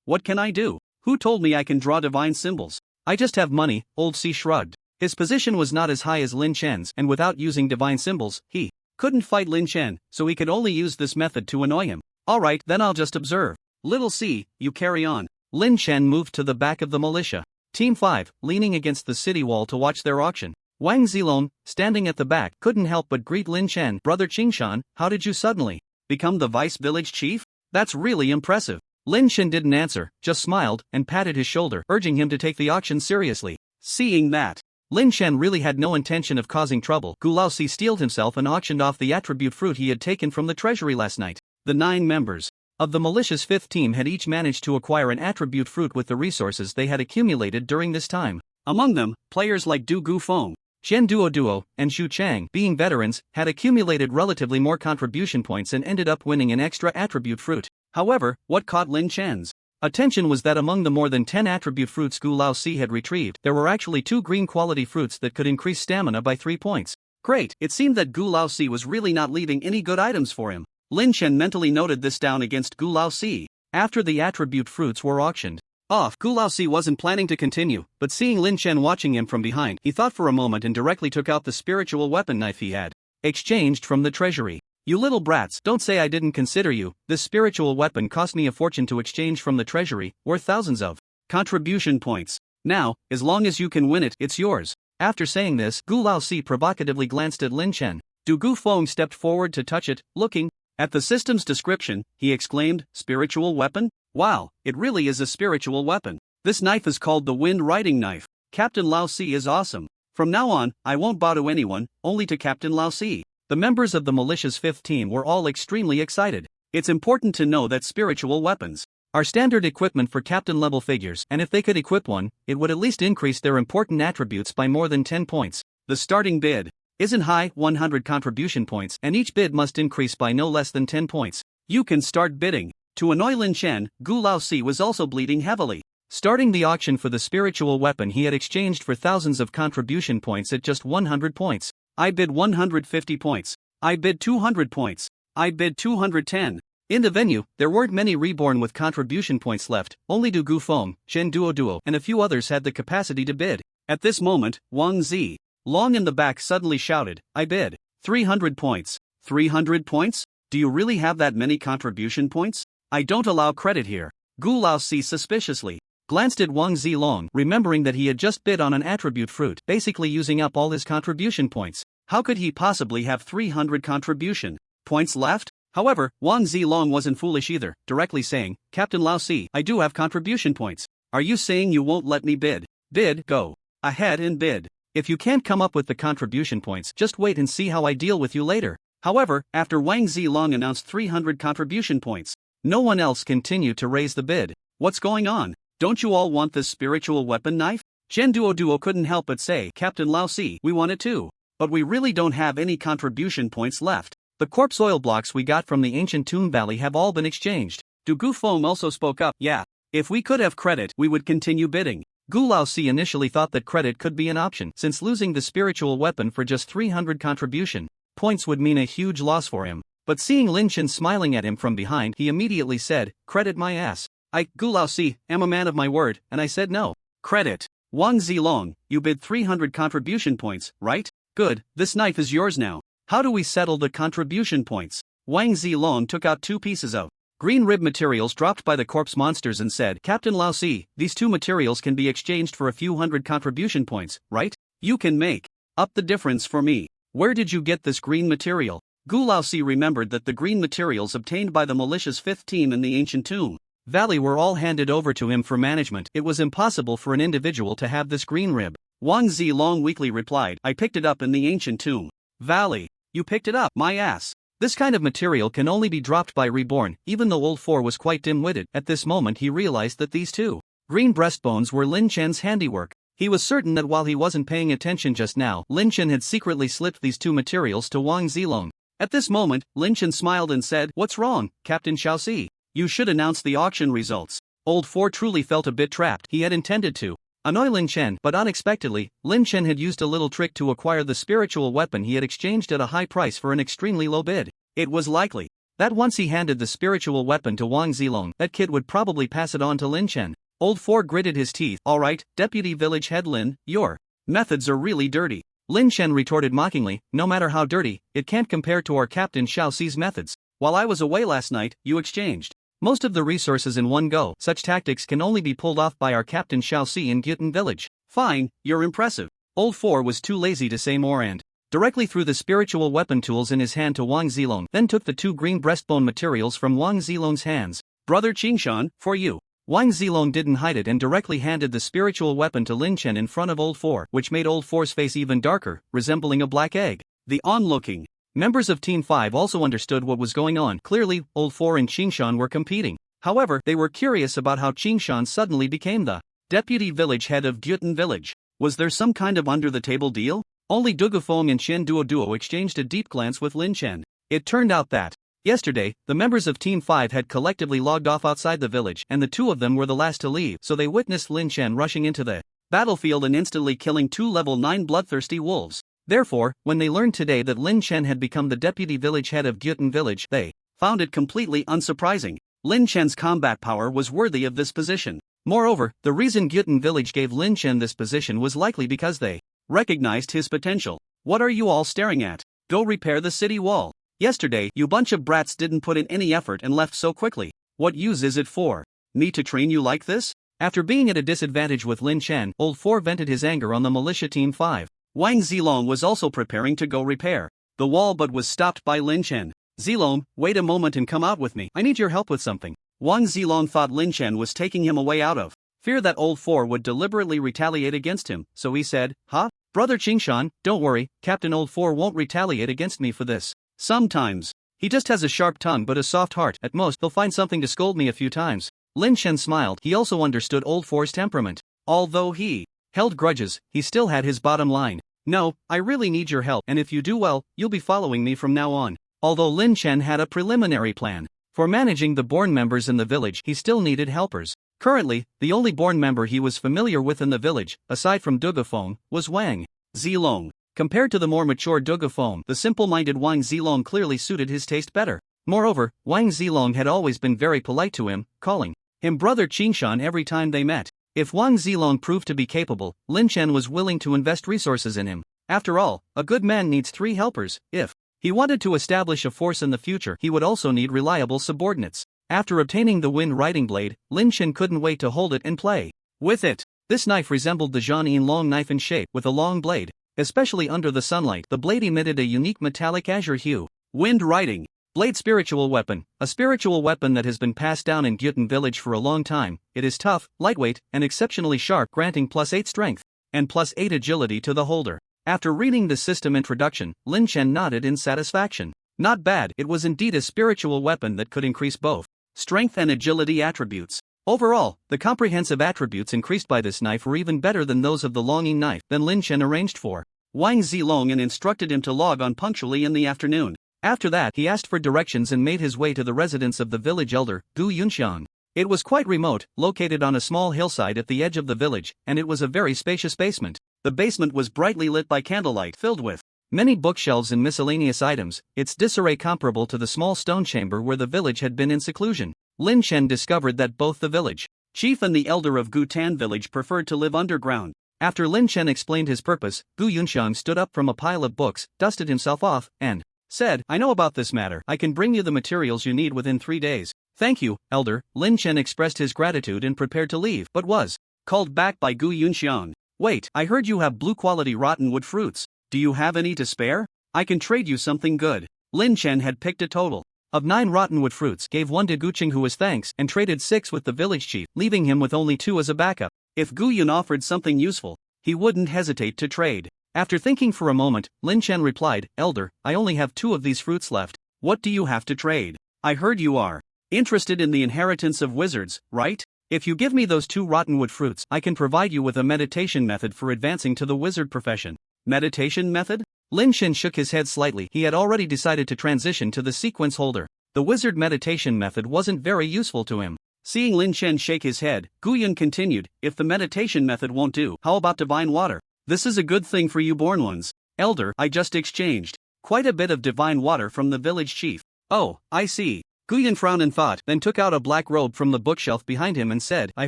What can I do? Who told me I can draw divine symbols? I just have money. Old C shrugged. His position was not as high as Lin Chen's, and without using divine symbols, he couldn't fight Lin Chen, so he could only use this method to annoy him. Alright, then I'll just observe. Little C, you carry on. Lin Chen moved to the back of the militia Team 5, leaning against the city wall to watch their auction. Wang Zilong, standing at the back, couldn't help but greet Lin Chen. Brother Qingshan, how did you suddenly become the Vice Village Chief? That's really impressive. Lin Chen didn't answer, just smiled and patted his shoulder, urging him to take the auction seriously. Seeing that Lin Chen really had no intention of causing trouble, Gu Laosi steeled himself and auctioned off the attribute fruit he had taken from the treasury last night. The 9 members of the militia's 5th team had each managed to acquire an attribute fruit with the resources they had accumulated during this time. Among them, players like Du Gufeng, Shen Duo, and Xu Chang, being veterans, had accumulated relatively more contribution points and ended up winning an extra attribute fruit. However, what caught Lin Chen's attention was that among the more than 10 attribute fruits Gu Laosi had retrieved, there were actually 2 green quality fruits that could increase stamina by 3 points. Great, it seemed that Gu Laosi was really not leaving any good items for him. Lin Chen mentally noted this down against Gu Laosi. After the attribute fruits were auctioned off, Gu Laosi wasn't planning to continue, but seeing Lin Chen watching him from behind, he thought for a moment and directly took out the spiritual weapon knife he had exchanged from the treasury. You little brats, don't say I didn't consider you. This spiritual weapon cost me a fortune to exchange from the treasury, worth thousands of contribution points. Now, as long as you can win it, it's yours. After saying this, Gu Laosi provocatively glanced at Lin Chen. Du Gufeng stepped forward to touch it, looking at the system's description. He exclaimed, spiritual weapon? Wow, it really is a spiritual weapon. This knife is called the Wind Riding Knife. Captain Lao Si is awesome. From now on, I won't bow to anyone, only to Captain Lao Si. The members of the militia's fifth team were all extremely excited. It's important to know that spiritual weapons are standard equipment for captain-level figures, and if they could equip one, it would at least increase their important attributes by more than 10 points. The starting bid isn't high, 100 contribution points, and each bid must increase by no less than 10 points. You can start bidding. To annoy Lin Chen, Gu Laosi was also bleeding heavily. Starting the auction for the spiritual weapon he had exchanged for thousands of contribution points at just 100 points. I bid 150 points. I bid 200 points. I bid 210. In the venue, there weren't many reborn with contribution points left, only Du Gu Feng, Shen Duo and a few others had the capacity to bid. At this moment, Wang Zi, long in the back, suddenly shouted, I bid 300 points. 300 points? Do you really have that many contribution points? I don't allow credit here. Gu Laosi suspiciously glanced at Wang Zilong, remembering that he had just bid on an attribute fruit, basically using up all his contribution points. How could he possibly have 300 contribution points left? However, Wang Zilong wasn't foolish either, directly saying, Captain Laosi, I do have contribution points. Are you saying you won't let me bid? Bid, go ahead and bid. If you can't come up with the contribution points, just wait and see how I deal with you later. However, after Wang Zilong announced 300 contribution points, no one else continued to raise the bid. What's going on? Don't you all want this spiritual weapon knife? Chen Duo couldn't help but say, Captain Laosi, we want it too. But we really don't have any contribution points left. The corpse oil blocks we got from the ancient tomb valley have all been exchanged. Du Gu Feng also spoke up, yeah. If we could have credit, we would continue bidding. Gu Laosi initially thought that credit could be an option, since losing the spiritual weapon for just 300 contribution points would mean a huge loss for him. But seeing Lin Chen smiling at him from behind, he immediately said, credit my ass. I, Gu Laosi, am a man of my word, and I said no. Credit. Wang Zilong, you bid 300 contribution points, right? Good, this knife is yours now. How do we settle the contribution points? Wang Zilong took out 2 pieces of green rib materials dropped by the corpse monsters and said, Captain Laosi, these 2 materials can be exchanged for a few hundred contribution points, right? You can make up the difference for me. Where did you get this green material? Gu Laosi remembered that the green materials obtained by the militia's 5th team in the ancient tomb valley were all handed over to him for management. It was impossible for an individual to have this green rib. Wang Zilong weakly replied, I picked it up in the ancient tomb valley. You picked it up, my ass. This kind of material can only be dropped by reborn. Even though Old Four was quite dim-witted, at this moment he realized that these 2 green breastbones were Lin Chen's handiwork. He was certain that while he wasn't paying attention just now, Lin Chen had secretly slipped these 2 materials to Wang Zilong. At this moment, Lin Chen smiled and said, What's wrong, Captain Xiaoxi? You should announce the auction results. Old Four truly felt a bit trapped. He had intended to annoy Lin Chen, but unexpectedly, Lin Chen had used a little trick to acquire the spiritual weapon he had exchanged at a high price for an extremely low bid. It was likely that once he handed the spiritual weapon to Wang Zilong, that kid would probably pass it on to Lin Chen. Old Four gritted his teeth. Alright, Deputy Village Head Lin, your methods are really dirty. Lin Chen retorted mockingly, no matter how dirty, it can't compare to our Captain Xiaoxi's methods. While I was away last night, you exchanged most of the resources in one go. Such tactics can only be pulled off by our Captain Xiaoxi in Gyutan Village. Fine, you're impressive. Old Four was too lazy to say more and directly threw the spiritual weapon tools in his hand to Wang Zilong, then took the 2 green breastbone materials from Wang Zilong's hands. Brother Qingshan, for you. Wang Zilong didn't hide it and directly handed the spiritual weapon to Lin Chen in front of Old Four, which made Old Four's face even darker, resembling a black egg. The onlooking members of Team 5 also understood what was going on. Clearly, Old Four and Qingshan were competing. However, they were curious about how Qingshan suddenly became the deputy village head of Gyutan Village. Was there some kind of under-the-table deal? Only Dugufeng and Shen Duo exchanged a deep glance with Lin Chen. It turned out that yesterday, the members of Team 5 had collectively logged off outside the village, and the 2 of them were the last to leave, so they witnessed Lin Chen rushing into the battlefield and instantly killing 2 level 9 bloodthirsty wolves. Therefore, when they learned today that Lin Chen had become the deputy village head of Gyutan Village, they found it completely unsurprising. Lin Chen's combat power was worthy of this position. Moreover, the reason Gyutan Village gave Lin Chen this position was likely because they recognized his potential. What are you all staring at? Go repair the city wall. Yesterday, you bunch of brats didn't put in any effort and left so quickly. What use is it for me to train you like this? After being at a disadvantage with Lin Chen, Old Four vented his anger on the militia Team 5. Wang Zilong was also preparing to go repair the wall but was stopped by Lin Chen. Zilong, wait a moment and come out with me. I need your help with something. Wang Zilong thought Lin Chen was taking him away out of fear that old four would deliberately retaliate against him, so he said, "Huh? Brother Qingshan, don't worry, Captain Old Four won't retaliate against me for this. Sometimes. He just has a sharp tongue but a soft heart, at most he'll find something to scold me a few times." Lin Chen smiled. He also understood Old Four's temperament. Although he held grudges, he still had his bottom line. "No, I really need your help, and if you do well, you'll be following me from now on." Although Lin Chen had a preliminary plan for managing the born members in the village, he still needed helpers. Currently, the only born member he was familiar with in the village, aside from Dugafeng, was Wang Zilong. Compared to the more mature Dugafeng, the simple-minded Wang Zilong clearly suited his taste better. Moreover, Wang Zilong had always been very polite to him, calling him Brother Qingshan every time they met. If Wang Zilong proved to be capable, Lin Chen was willing to invest resources in him. After all, a good man needs 3 helpers. If he wanted to establish a force in the future, he would also need reliable subordinates. After obtaining the wind riding blade, Lin Chen couldn't wait to hold it and play with it. This knife resembled the Jianyin long knife in shape, with a long blade. Especially under the sunlight, the blade emitted a unique metallic azure hue. Wind riding blade spiritual weapon, a spiritual weapon that has been passed down in Gyutan village for a long time. It is tough, lightweight, and exceptionally sharp, granting +8 strength and +8 agility to the holder. After reading the system introduction, Lin Chen nodded in satisfaction. Not bad, it was indeed a spiritual weapon that could increase both strength and agility attributes. Overall, the comprehensive attributes increased by this knife were even better than those of the longing knife than Lin Chen arranged for Wang Zilong and instructed him to log on punctually in the afternoon. After that, he asked for directions and made his way to the residence of the village elder, Gu Yunxiang. It was quite remote, located on a small hillside at the edge of the village, and it was a very spacious basement. The basement was brightly lit by candlelight, filled with many bookshelves and miscellaneous items, its disarray comparable to the small stone chamber where the village had been in seclusion. Lin Chen discovered that both the village chief and the elder of Gu Tan village preferred to live underground. After Lin Chen explained his purpose, Gu Yunxiang stood up from a pile of books, dusted himself off, and said, "I know about this matter. I can bring you the materials you need within 3 days." "Thank you, elder." Lin Chen expressed his gratitude and prepared to leave, but was called back by Gu Yunxiang. "Wait, I heard you have blue-quality rottenwood fruits. Do you have any to spare? I can trade you something good." Lin Chen had picked a total of 9 rottenwood fruits, gave 1 to Guqing as thanks, and traded 6 with the village chief, leaving him with only 2 as a backup. If Gu Yun offered something useful, he wouldn't hesitate to trade. After thinking for a moment, Lin Chen replied, "Elder, I only have 2 of these fruits left. What do you have to trade? I heard you are interested in the inheritance of wizards, right? If you give me those 2 rottenwood fruits, I can provide you with a meditation method for advancing to the wizard profession." Meditation method? Lin Chen shook his head slightly. He had already decided to transition to the sequence holder. The wizard meditation method wasn't very useful to him. Seeing Lin Chen shake his head, Gu Yun continued, "If the meditation method won't do, how about divine water? This is a good thing for you born ones. Elder, I just exchanged quite a bit of divine water from the village chief." "Oh, I see." Gu Yun frowned in thought, then took out a black robe from the bookshelf behind him and said, "I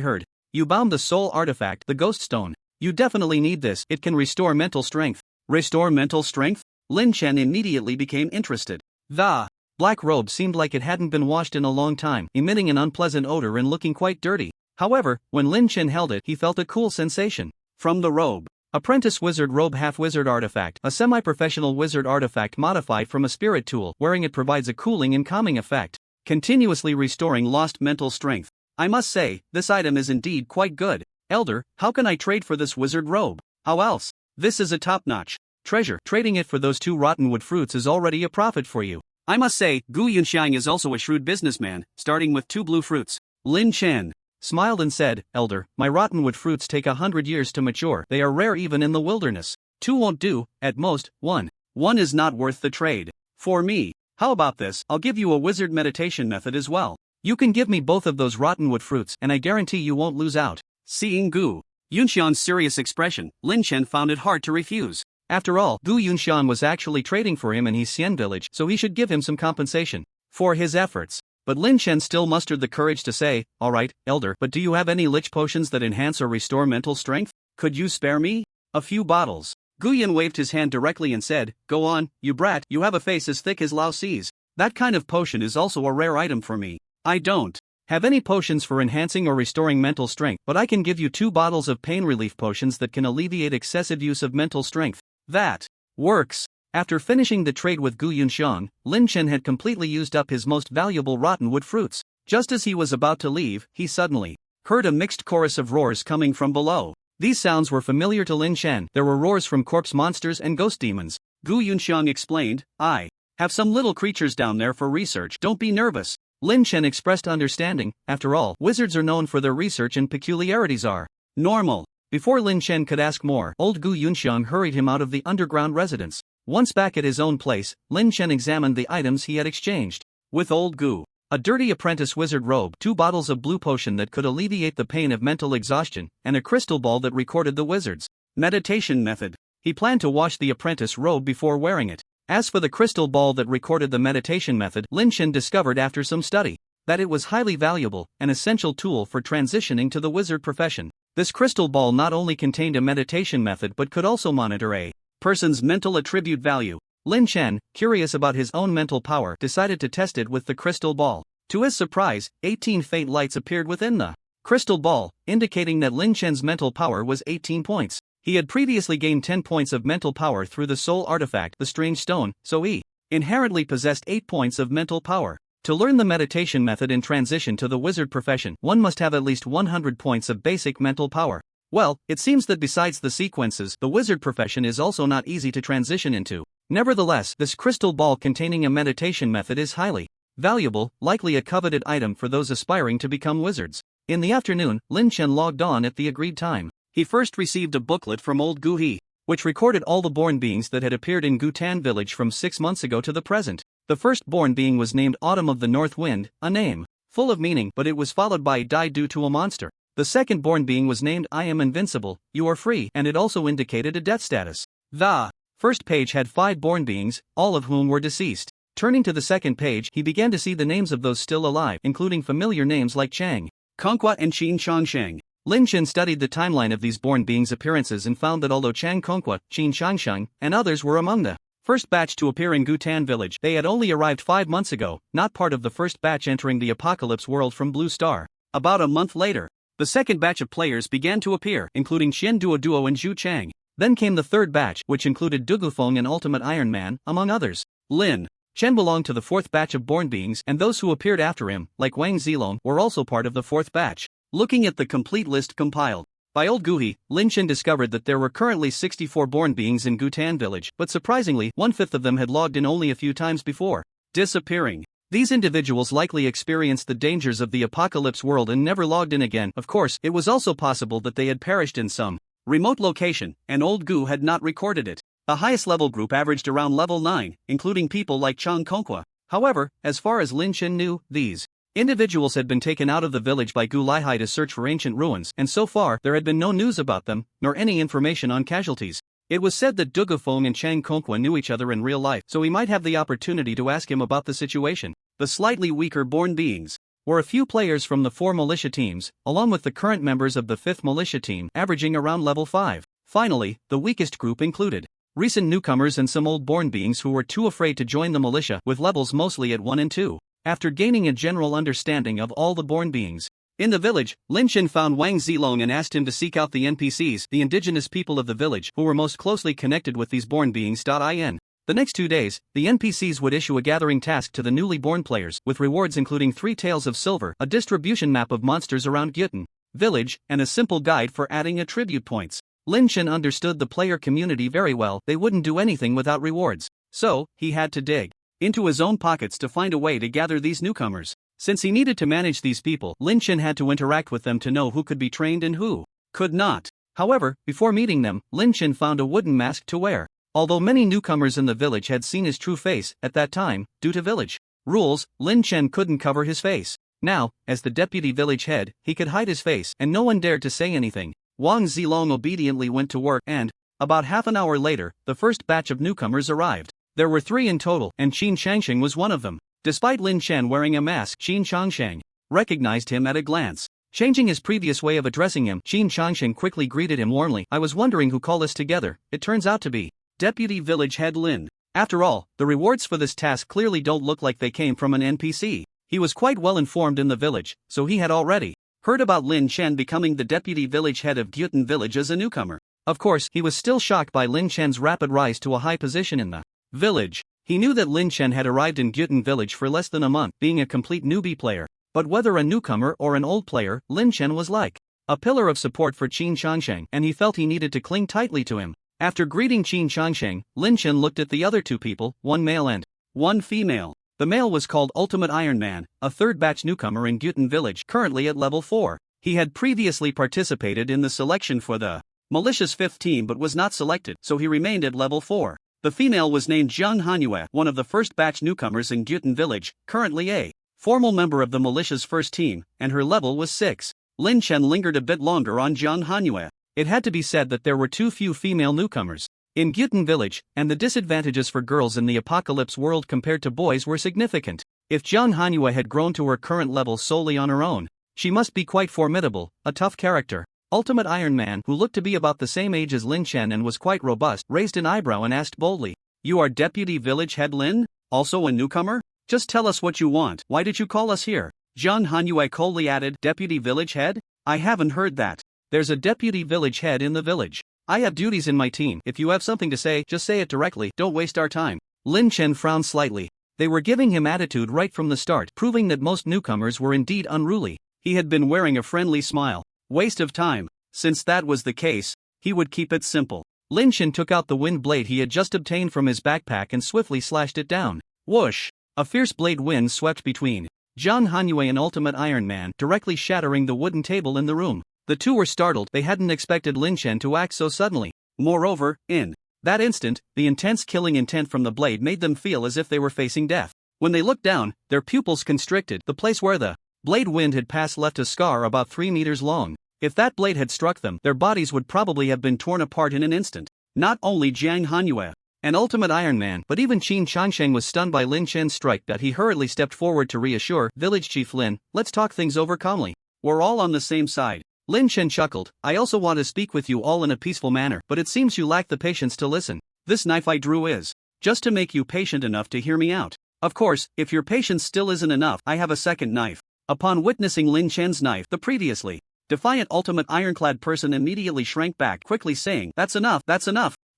heard you bound the soul artifact, the ghost stone. You definitely need this. It can restore mental strength." "Restore mental strength?" Lin Chen immediately became interested. The black robe seemed like it hadn't been washed in a long time, emitting an unpleasant odor and looking quite dirty. However, when Lin Chen held it, he felt a cool sensation from the robe. Apprentice wizard robe, half-wizard artifact, a semi-professional wizard artifact modified from a spirit tool. Wearing it provides a cooling and calming effect, continuously restoring lost mental strength. I must say, this item is indeed quite good. Elder, how can I trade for this wizard robe? How else? This is a top-notch treasure. Trading it for those 2 rottenwood fruits is already a profit for you. I must say, Gu Yunxiang is also a shrewd businessman, starting with 2 blue fruits. Lin Chen smiled and said, "Elder, my rottenwood fruits take 100 years to mature. They are rare even in the wilderness. 2 won't do, at most, 1. 1 is not worth the trade. For me, how about this? I'll give you a wizard meditation method as well. You can give me both of those rottenwood fruits, and I guarantee you won't lose out." Seeing Gu Yunxiang's serious expression, Lin Chen found it hard to refuse. After all, Gu Yunxiang was actually trading for him in his Xian village, so he should give him some compensation for his efforts. But Lin Chen still mustered the courage to say, "Alright, elder, but do you have any lich potions that enhance or restore mental strength? Could you spare me a few bottles?" Gu Yun waved his hand directly and said, "Go on, you brat, you have a face as thick as Lao Si's. That kind of potion is also a rare item for me. I don't have any potions for enhancing or restoring mental strength, but I can give you 2 bottles of pain relief potions that can alleviate excessive use of mental strength." "That works." After finishing the trade with Gu Yunxiang, Lin Chen had completely used up his most valuable rottenwood fruits. Just as he was about to leave, he suddenly heard a mixed chorus of roars coming from below. These sounds were familiar to Lin Chen. There were roars from corpse monsters and ghost demons. Gu Yunxiang explained, I have some little creatures down there for research. Don't be nervous. Lin Chen expressed understanding. After all, wizards are known for their research and peculiarities are normal. Before Lin Chen could ask more, old Gu Yunxiang hurried him out of the underground residence. Once back at his own place, Lin Chen examined the items he had exchanged with old Gu. A dirty apprentice wizard robe, 2 bottles of blue potion that could alleviate the pain of mental exhaustion, and a crystal ball that recorded the wizard's meditation method. He planned to wash the apprentice robe before wearing it. As for the crystal ball that recorded the meditation method, Lin Chen discovered after some study that it was highly valuable, an essential tool for transitioning to the wizard profession. This crystal ball not only contained a meditation method but could also monitor a person's mental attribute value. Lin Chen, curious about his own mental power, decided to test it with the crystal ball. To his surprise, 18 faint lights appeared within the crystal ball, indicating that Lin Chen's mental power was 18 points. He had previously gained 10 points of mental power through the soul artifact, the strange stone, so he inherently possessed 8 points of mental power. To learn the meditation method and transition to the wizard profession, one must have at least 100 points of basic mental power. Well, it seems that besides the sequences, the wizard profession is also not easy to transition into. Nevertheless, this crystal ball containing a meditation method is highly valuable, likely a coveted item for those aspiring to become wizards. In the afternoon, Lin Chen logged on at the agreed time. He first received a booklet from old Gu He, which recorded all the born beings that had appeared in Gutan village from 6 months ago to the present. The first born being was named Autumn of the North Wind, a name full of meaning, but it was followed by died due to a monster. The second born being was named I am invincible, you are free, and it also indicated a death status. The first page had 5 born beings, all of whom were deceased. Turning to the second page, he began to see the names of those still alive, including familiar names like Chang Conqua and Qin Changsheng. Lin Chen studied the timeline of these born beings' appearances and found that although Chang Conqua, Qin Changsheng, and others were among the first batch to appear in Gutan village, they had only arrived 5 months ago, not part of the first batch entering the apocalypse world from Blue Star. About a month later, the second batch of players began to appear, including Xian Duo and Zhu Chang. Then came the third batch, which included Dugufeng and Ultimate Iron Man, among others. Lin Chen belonged to the fourth batch of born beings, and those who appeared after him, like Wang Zilong, were also part of the fourth batch. Looking at the complete list compiled by old Guhi, Lin Chen discovered that there were currently 64 born beings in Gutan village, but surprisingly, 1/5 of them had logged in only a few times before disappearing. These individuals likely experienced the dangers of the apocalypse world and never logged in again. Of course, it was also possible that they had perished in some remote location, and old Gu had not recorded it. The highest level group averaged around level 9, including people like Chang Conqua. However, as far as Lin Chen knew, these individuals had been taken out of the village by Gu Laihai to search for ancient ruins, and so far, there had been no news about them, nor any information on casualties. It was said that Dugufeng and Chang Conqua knew each other in real life, so he might have the opportunity to ask him about the situation. The slightly weaker born beings were a few players from the 4 militia teams, along with the current members of the 5th militia team, averaging around level 5. Finally, the weakest group included recent newcomers and some old born beings who were too afraid to join the militia, with levels mostly at 1 and 2. After gaining a general understanding of all the born beings in the village, Lin Chen found Wang Zilong and asked him to seek out the NPCs, the indigenous people of the village, who were most closely connected with these born beings. The next 2 days, the NPCs would issue a gathering task to the newly born players, with rewards including 3 tails of silver, a distribution map of monsters around Gyutan village, and a simple guide for adding attribute points. Lin Chen understood the player community very well. They wouldn't do anything without rewards. So, he had to dig into his own pockets to find a way to gather these newcomers. Since he needed to manage these people, Lin Chen had to interact with them to know who could be trained and who could not. However, before meeting them, Lin Chen found a wooden mask to wear. Although many newcomers in the village had seen his true face, at that time, due to village rules, Lin Chen couldn't cover his face. Now, as the deputy village head, he could hide his face, and no one dared to say anything. Wang Zilong obediently went to work, and about half an hour later, the first batch of newcomers arrived. There were 3 in total, and Qin Changsheng was one of them. Despite Lin Chen wearing a mask, Qin Changsheng recognized him at a glance. Changing his previous way of addressing him, Qin Changsheng quickly greeted him warmly. I was wondering who called us together. It turns out to be Deputy Village Head Lin. After all, the rewards for this task clearly don't look like they came from an NPC. He was quite well informed in the village, so he had already heard about Lin Chen becoming the deputy village head of Gyutan village as a newcomer. Of course, he was still shocked by Lin Chen's rapid rise to a high position in the village. He knew that Lin Chen had arrived in Gyutan village for less than a month, being a complete newbie player. But whether a newcomer or an old player, Lin Chen was like a pillar of support for Qin Changsheng, and he felt he needed to cling tightly to him. After greeting Qin Changsheng, Lin Chen looked at the other two people, one male and one female. The male was called Ultimate Iron Man, a third-batch newcomer in Gyutan Village, currently at level 4. He had previously participated in the selection for the malicious 5th team but was not selected, so he remained at level 4. The female was named Zhang Hanyue, one of the first-batch newcomers in Gyutan Village, currently a formal member of the malicious 1st team, and her level was 6. Lin Chen lingered a bit longer on Zhang Hanyue. It had to be said that there were too few female newcomers in Gyutan Village, and the disadvantages for girls in the apocalypse world compared to boys were significant. If Zhang Hanyue had grown to her current level solely on her own, she must be quite formidable, a tough character. Ultimate Iron Man, who looked to be about the same age as Lin Chen and was quite robust, raised an eyebrow and asked boldly, "You are Deputy Village Head Lin? Also a newcomer? Just tell us what you want. Why did you call us here?" Zhang Hanyue coldly added, "Deputy Village Head? I haven't heard that. There's a Deputy Village Head in the village. I have duties in my team. If you have something to say, just say it directly, don't waste our time." Lin Chen frowned slightly. They were giving him attitude right from the start, proving that most newcomers were indeed unruly. He had been wearing a friendly smile. Waste of time. Since that was the case, he would keep it simple. Lin Chen took out the wind blade he had just obtained from his backpack and swiftly slashed it down. Whoosh! A fierce blade wind swept between Zhang Hanyue and Ultimate Iron Man, directly shattering the wooden table in the room. The two were startled. They hadn't expected Lin Chen to act so suddenly. Moreover, in that instant, the intense killing intent from the blade made them feel as if they were facing death. When they looked down, their pupils constricted. The place where the blade wind had passed left a scar about 3 meters long. If that blade had struck them, their bodies would probably have been torn apart in an instant. Not only Zhang Hanyue and Ultimate Iron Man, but even Qin Changsheng was stunned by Lin Chen's strike. That he hurriedly stepped forward to reassure Village Chief Lin, "Let's talk things over calmly. We're all on the same side." Lin Chen chuckled, "I also want to speak with you all in a peaceful manner, but it seems you lack the patience to listen. This knife I drew is just to make you patient enough to hear me out. Of course, if your patience still isn't enough, I have a second knife." Upon witnessing Lin Chen's knife, the previously defiant Ultimate Ironclad person immediately shrank back, quickly saying, that's enough.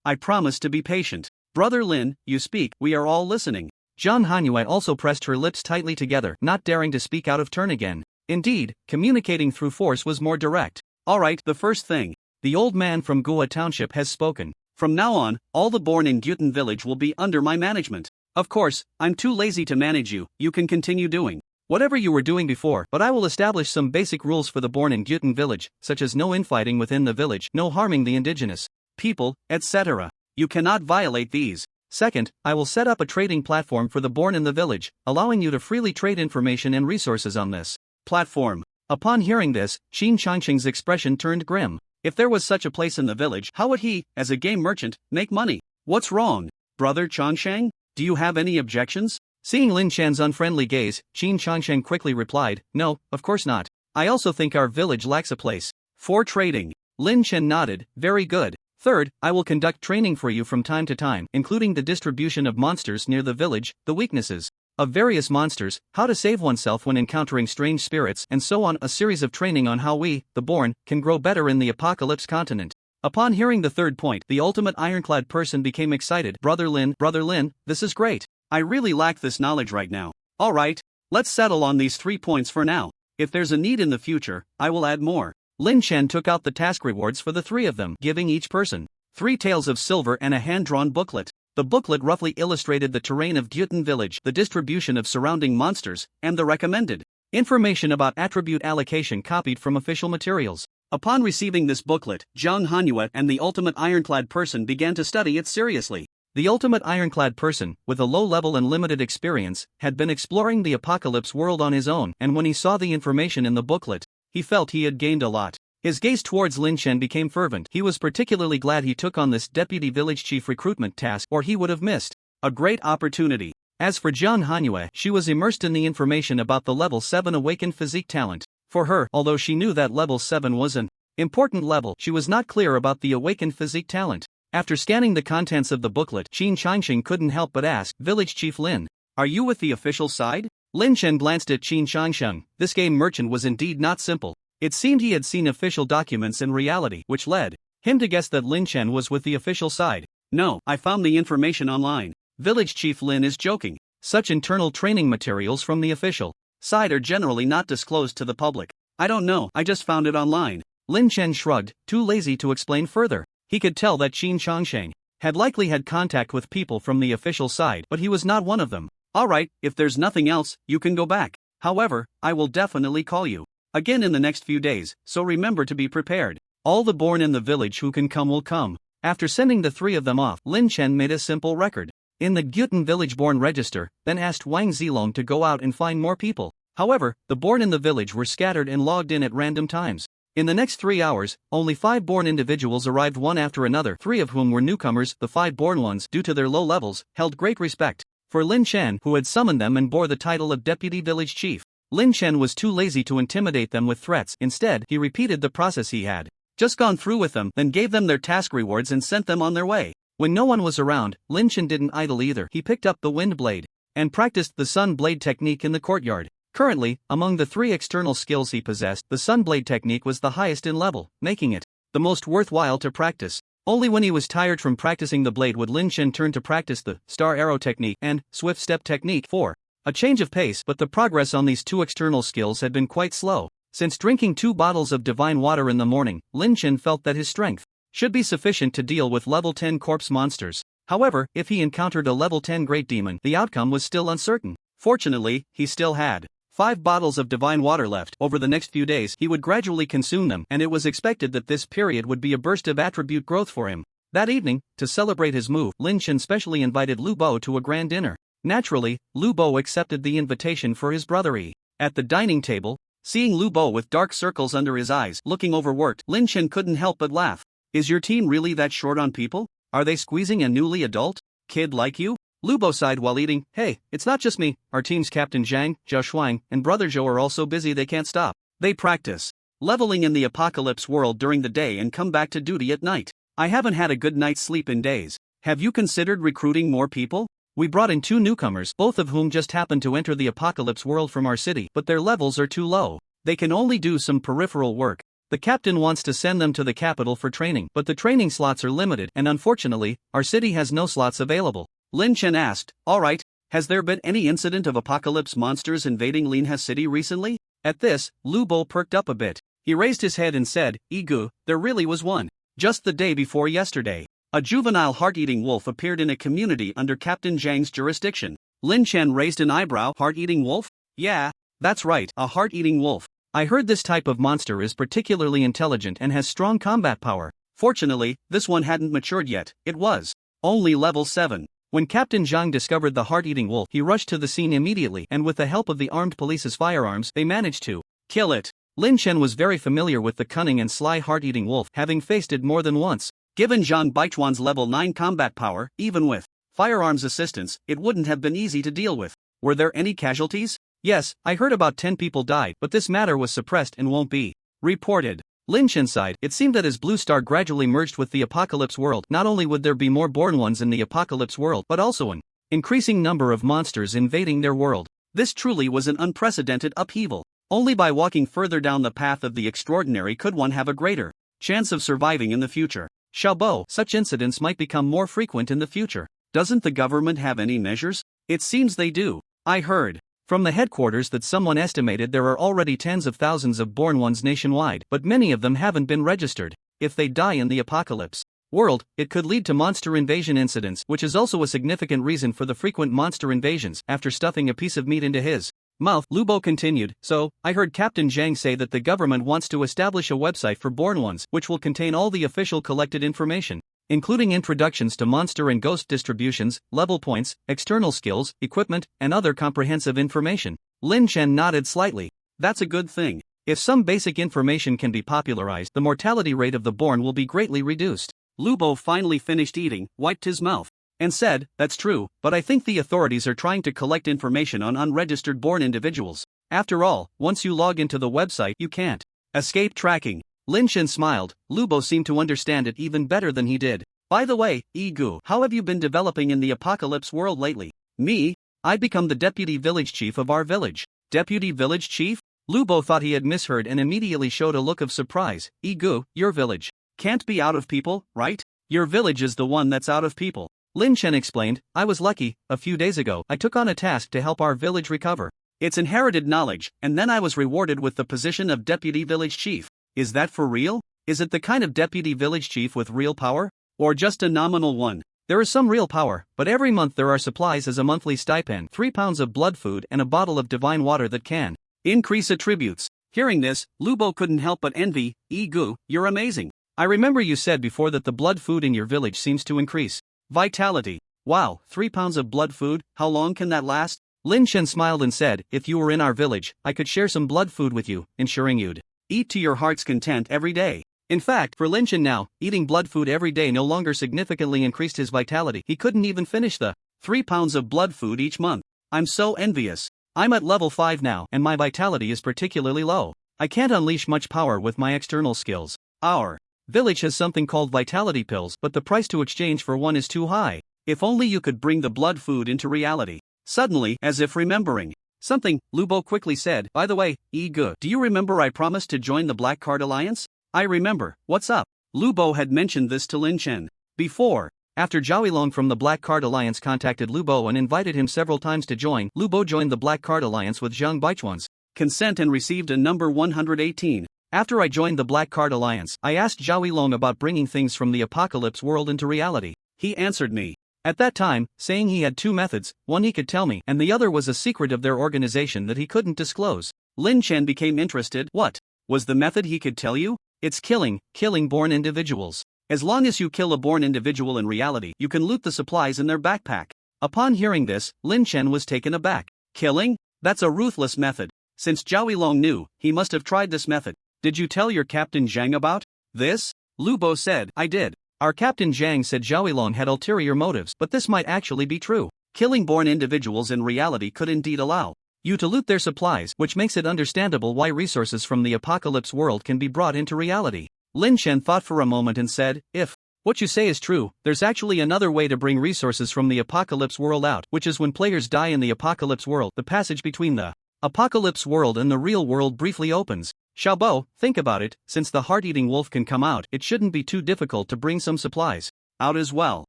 I promise to be patient. "Brother Lin, you speak, we are all listening." Zhang Hanyue also pressed her lips tightly together, not daring to speak out of turn again. Indeed, communicating through force was more direct. "Alright, the first thing. The old man from Gua Township has spoken. From now on, all the born in Gyutan Village will be under my management. Of course, I'm too lazy to manage you. You can continue doing whatever you were doing before, but I will establish some basic rules for the born in Gyutan Village, such as no infighting within the village, no harming the indigenous people, etc. You cannot violate these. Second, I will set up a trading platform for the born in the village, allowing you to freely trade information and resources on this platform." Upon hearing this, Qin Changsheng's expression turned grim. If there was such a place in the village, how would he, as a game merchant, make money? "What's wrong, Brother Changsheng? Do you have any objections?" Seeing Lin Chen's unfriendly gaze, Qin Changsheng quickly replied, "No, of course not. I also think our village lacks a place for trading." Lin Chen nodded, "Very good. Third, I will conduct training for you from time to time, including the distribution of monsters near the village, the weaknesses of various monsters, how to save oneself when encountering strange spirits, and so on. A series of training on how we, the born, can grow better in the apocalypse continent." Upon hearing the third point, the Ultimate Ironclad person became excited. Brother Lin, this is great. I really lack this knowledge right now. Alright, let's settle on these 3 points for now. If there's a need in the future, I will add more." Lin Chen took out the task rewards for the 3 of them, giving each person 3 taels of silver and a hand-drawn booklet. The booklet roughly illustrated the terrain of Gyutan Village, the distribution of surrounding monsters, and the recommended information about attribute allocation copied from official materials. Upon receiving this booklet, Zhang Hanyue and the Ultimate Ironclad person began to study it seriously. The Ultimate Ironclad person, with a low level and limited experience, had been exploring the apocalypse world on his own, and when he saw the information in the booklet, he felt he had gained a lot. His gaze towards Lin Chen became fervent. He was particularly glad he took on this deputy village chief recruitment task, or he would have missed a great opportunity. As for Zhang Hanyue, she was immersed in the information about the level 7 awakened physique talent. For her, although she knew that level 7 was an important level, she was not clear about the awakened physique talent. After scanning the contents of the booklet, Qin Changsheng couldn't help but ask, "Village Chief Lin, are you with the official side?" Lin Chen glanced at Qin Changsheng. This game merchant was indeed not simple. It seemed he had seen official documents in reality, which led him to guess that Lin Chen was with the official side. "No, I found the information online. Village Chief Lin is joking. Such internal training materials from the official side are generally not disclosed to the public. I don't know, I just found it online. Lin Chen shrugged, too lazy to explain further. He could tell that Qin Chongsheng had likely had contact with people from the official side, but he was not one of them. Alright, if there's nothing else, you can go back. However, I will definitely call you again in the next few days, so remember to be prepared. All the born in the village who can come will come. After sending the three of them off, Lin Chen made a simple record in the Gyutan village born register, then asked Wang Zilong to go out and find more people. However, the born in the village were scattered and logged in at random times. In the next 3 hours, only 5 born individuals arrived one after another, 3 of whom were newcomers. The 5 born ones, due to their low levels, held great respect for Lin Chen, who had summoned them and bore the title of deputy village chief. Lin Chen was too lazy to intimidate them with threats. Instead, he repeated the process he had just gone through with them, then gave them their task rewards and sent them on their way. When no one was around, Lin Chen didn't idle either. He picked up the wind blade and practiced the sun blade technique in the courtyard. Currently, among the 3 external skills he possessed, the sun blade technique was the highest in level, making it the most worthwhile to practice. Only when he was tired from practicing the blade would Lin Chen turn to practice the star arrow technique and swift step technique for a change of pace. But the progress on these 2 external skills had been quite slow. Since drinking 2 bottles of divine water in the morning, Lin Chen felt that his strength should be sufficient to deal with level 10 corpse monsters. However, if he encountered a level 10 great demon, the outcome was still uncertain. Fortunately, he still had 5 bottles of divine water left. Over the next few days, he would gradually consume them, and it was expected that this period would be a burst of attribute growth for him. That evening, to celebrate his move, Lin Chen specially invited Lu Bo to a grand dinner. Naturally, Lu Bo accepted the invitation for his brother Yi. At the dining table, seeing Lu Bo with dark circles under his eyes, looking overworked, Lin Chen couldn't help but laugh. Is your team really that short on people? Are they squeezing a newly adult kid like you? Lu Bo sighed while eating. Hey, it's not just me, our team's Captain Zhang, Zhao Shuang, and Brother Zhou are all so busy they can't stop. They practice leveling in the apocalypse world during the day and come back to duty at night. I haven't had a good night's sleep in days. Have you considered recruiting more people? We brought in 2 newcomers, both of whom just happened to enter the apocalypse world from our city, but their levels are too low. They can only do some peripheral work. The captain wants to send them to the capital for training, but the training slots are limited, and unfortunately, our city has no slots available. Lin Chen asked, alright, has there been any incident of apocalypse monsters invading Linha City recently? At this, Lu Bo perked up a bit. He raised his head and said, Igu, there really was one. Just the day before yesterday, a juvenile heart-eating wolf appeared in a community under Captain Zhang's jurisdiction. Lin Chen raised an eyebrow. Heart-eating wolf? Yeah, that's right, a heart-eating wolf. I heard this type of monster is particularly intelligent and has strong combat power. Fortunately, this one hadn't matured yet. It was only level 7. When Captain Zhang discovered the heart-eating wolf, he rushed to the scene immediately, and with the help of the armed police's firearms, they managed to kill it. Lin Chen was very familiar with the cunning and sly heart-eating wolf, having faced it more than once. Given Zhang Baichuan's level 9 combat power, even with firearms assistance, it wouldn't have been easy to deal with. Were there any casualties? Yes, I heard about 10 people died, but this matter was suppressed and won't be reported. Lin Chen sighed. It seemed that as Blue Star gradually merged with the apocalypse world, not only would there be more born ones in the apocalypse world, but also an increasing number of monsters invading their world. This truly was an unprecedented upheaval. Only by walking further down the path of the extraordinary could one have a greater chance of surviving in the future. Xiaobo, such incidents might become more frequent in the future. Doesn't the government have any measures? It seems they do. I heard from the headquarters that someone estimated there are already tens of thousands of born ones nationwide, but many of them haven't been registered. If they die in the apocalypse world, it could lead to monster invasion incidents, which is also a significant reason for the frequent monster invasions. After stuffing a piece of meat into his mouth, Lu Bo continued, so, I heard Captain Zhang say that the government wants to establish a website for born ones, which will contain all the official collected information, including introductions to monster and ghost distributions, level points, external skills, equipment, and other comprehensive information. Lin Chen nodded slightly. That's a good thing. If some basic information can be popularized, the mortality rate of the born will be greatly reduced. Lu Bo finally finished eating, wiped his mouth, and said, that's true, but I think the authorities are trying to collect information on unregistered born individuals. After all, once you log into the website, you can't escape tracking. Lin Chen smiled. Lu Bo seemed to understand it even better than he did. By the way, Igu, how have you been developing in the apocalypse world lately? Me? I become the deputy village chief of our village. Deputy village chief? Lu Bo thought he had misheard and immediately showed a look of surprise. Igu, your village can't be out of people, right? Your village is the one that's out of people. Lin Chen explained, I was lucky. A few days ago, I took on a task to help our village recover. It's inherited knowledge, and then I was rewarded with the position of deputy village chief. Is that for real? Is it the kind of deputy village chief with real power? Or just a nominal one? There is some real power, but every month there are supplies as a monthly stipend, 3 pounds of blood food and a bottle of divine water that can increase attributes. Hearing this, Lubo couldn't help but envy. Egu, you're amazing. I remember you said before that the blood food in your village seems to increase vitality. Wow, 3 pounds of blood food, how long can that last? Lin Chen smiled and said, if you were in our village, I could share some blood food with you, ensuring you'd eat to your heart's content every day. In fact, for Lin Chen now, eating blood food every day no longer significantly increased his vitality. He couldn't even finish the 3 pounds of blood food each month. I'm so envious. I'm at level 5 now, and my vitality is particularly low. I can't unleash much power with my external skills. Our village has something called vitality pills, but the price to exchange for one is too high. If only you could bring the blood food into reality. Suddenly, as if remembering something, Lubo quickly said, by the way, Egu, do you remember I promised to join the Black Card Alliance? I remember, what's up? Lubo had mentioned this to Lin Chen before. After Zhao Yilong from the Black Card Alliance contacted Lubo and invited him several times to join, Lubo joined the Black Card Alliance with Zhang Baichuan's consent and received a number 118. After I joined the Black Card Alliance, I asked Zhao Yilong about bringing things from the apocalypse world into reality. He answered me at that time, saying he had 2 methods, one he could tell me, and the other was a secret of their organization that he couldn't disclose. Lin Chen became interested. What was the method he could tell you? It's killing born individuals. As long as you kill a born individual in reality, you can loot the supplies in their backpack. Upon hearing this, Lin Chen was taken aback. Killing? That's a ruthless method. Since Zhao Yilong knew, he must have tried this method. Did you tell your Captain Zhang about this? Lubo said, I did. Our Captain Zhang said Zhao Yilong had ulterior motives, but this might actually be true. Killing born individuals in reality could indeed allow you to loot their supplies, which makes it understandable why resources from the apocalypse world can be brought into reality. Lin Chen thought for a moment and said, if what you say is true, there's actually another way to bring resources from the apocalypse world out, which is when players die in the apocalypse world, the passage between the apocalypse world and the real world briefly opens. Xiaobo, think about it, since the heart-eating wolf can come out, it shouldn't be too difficult to bring some supplies out as well.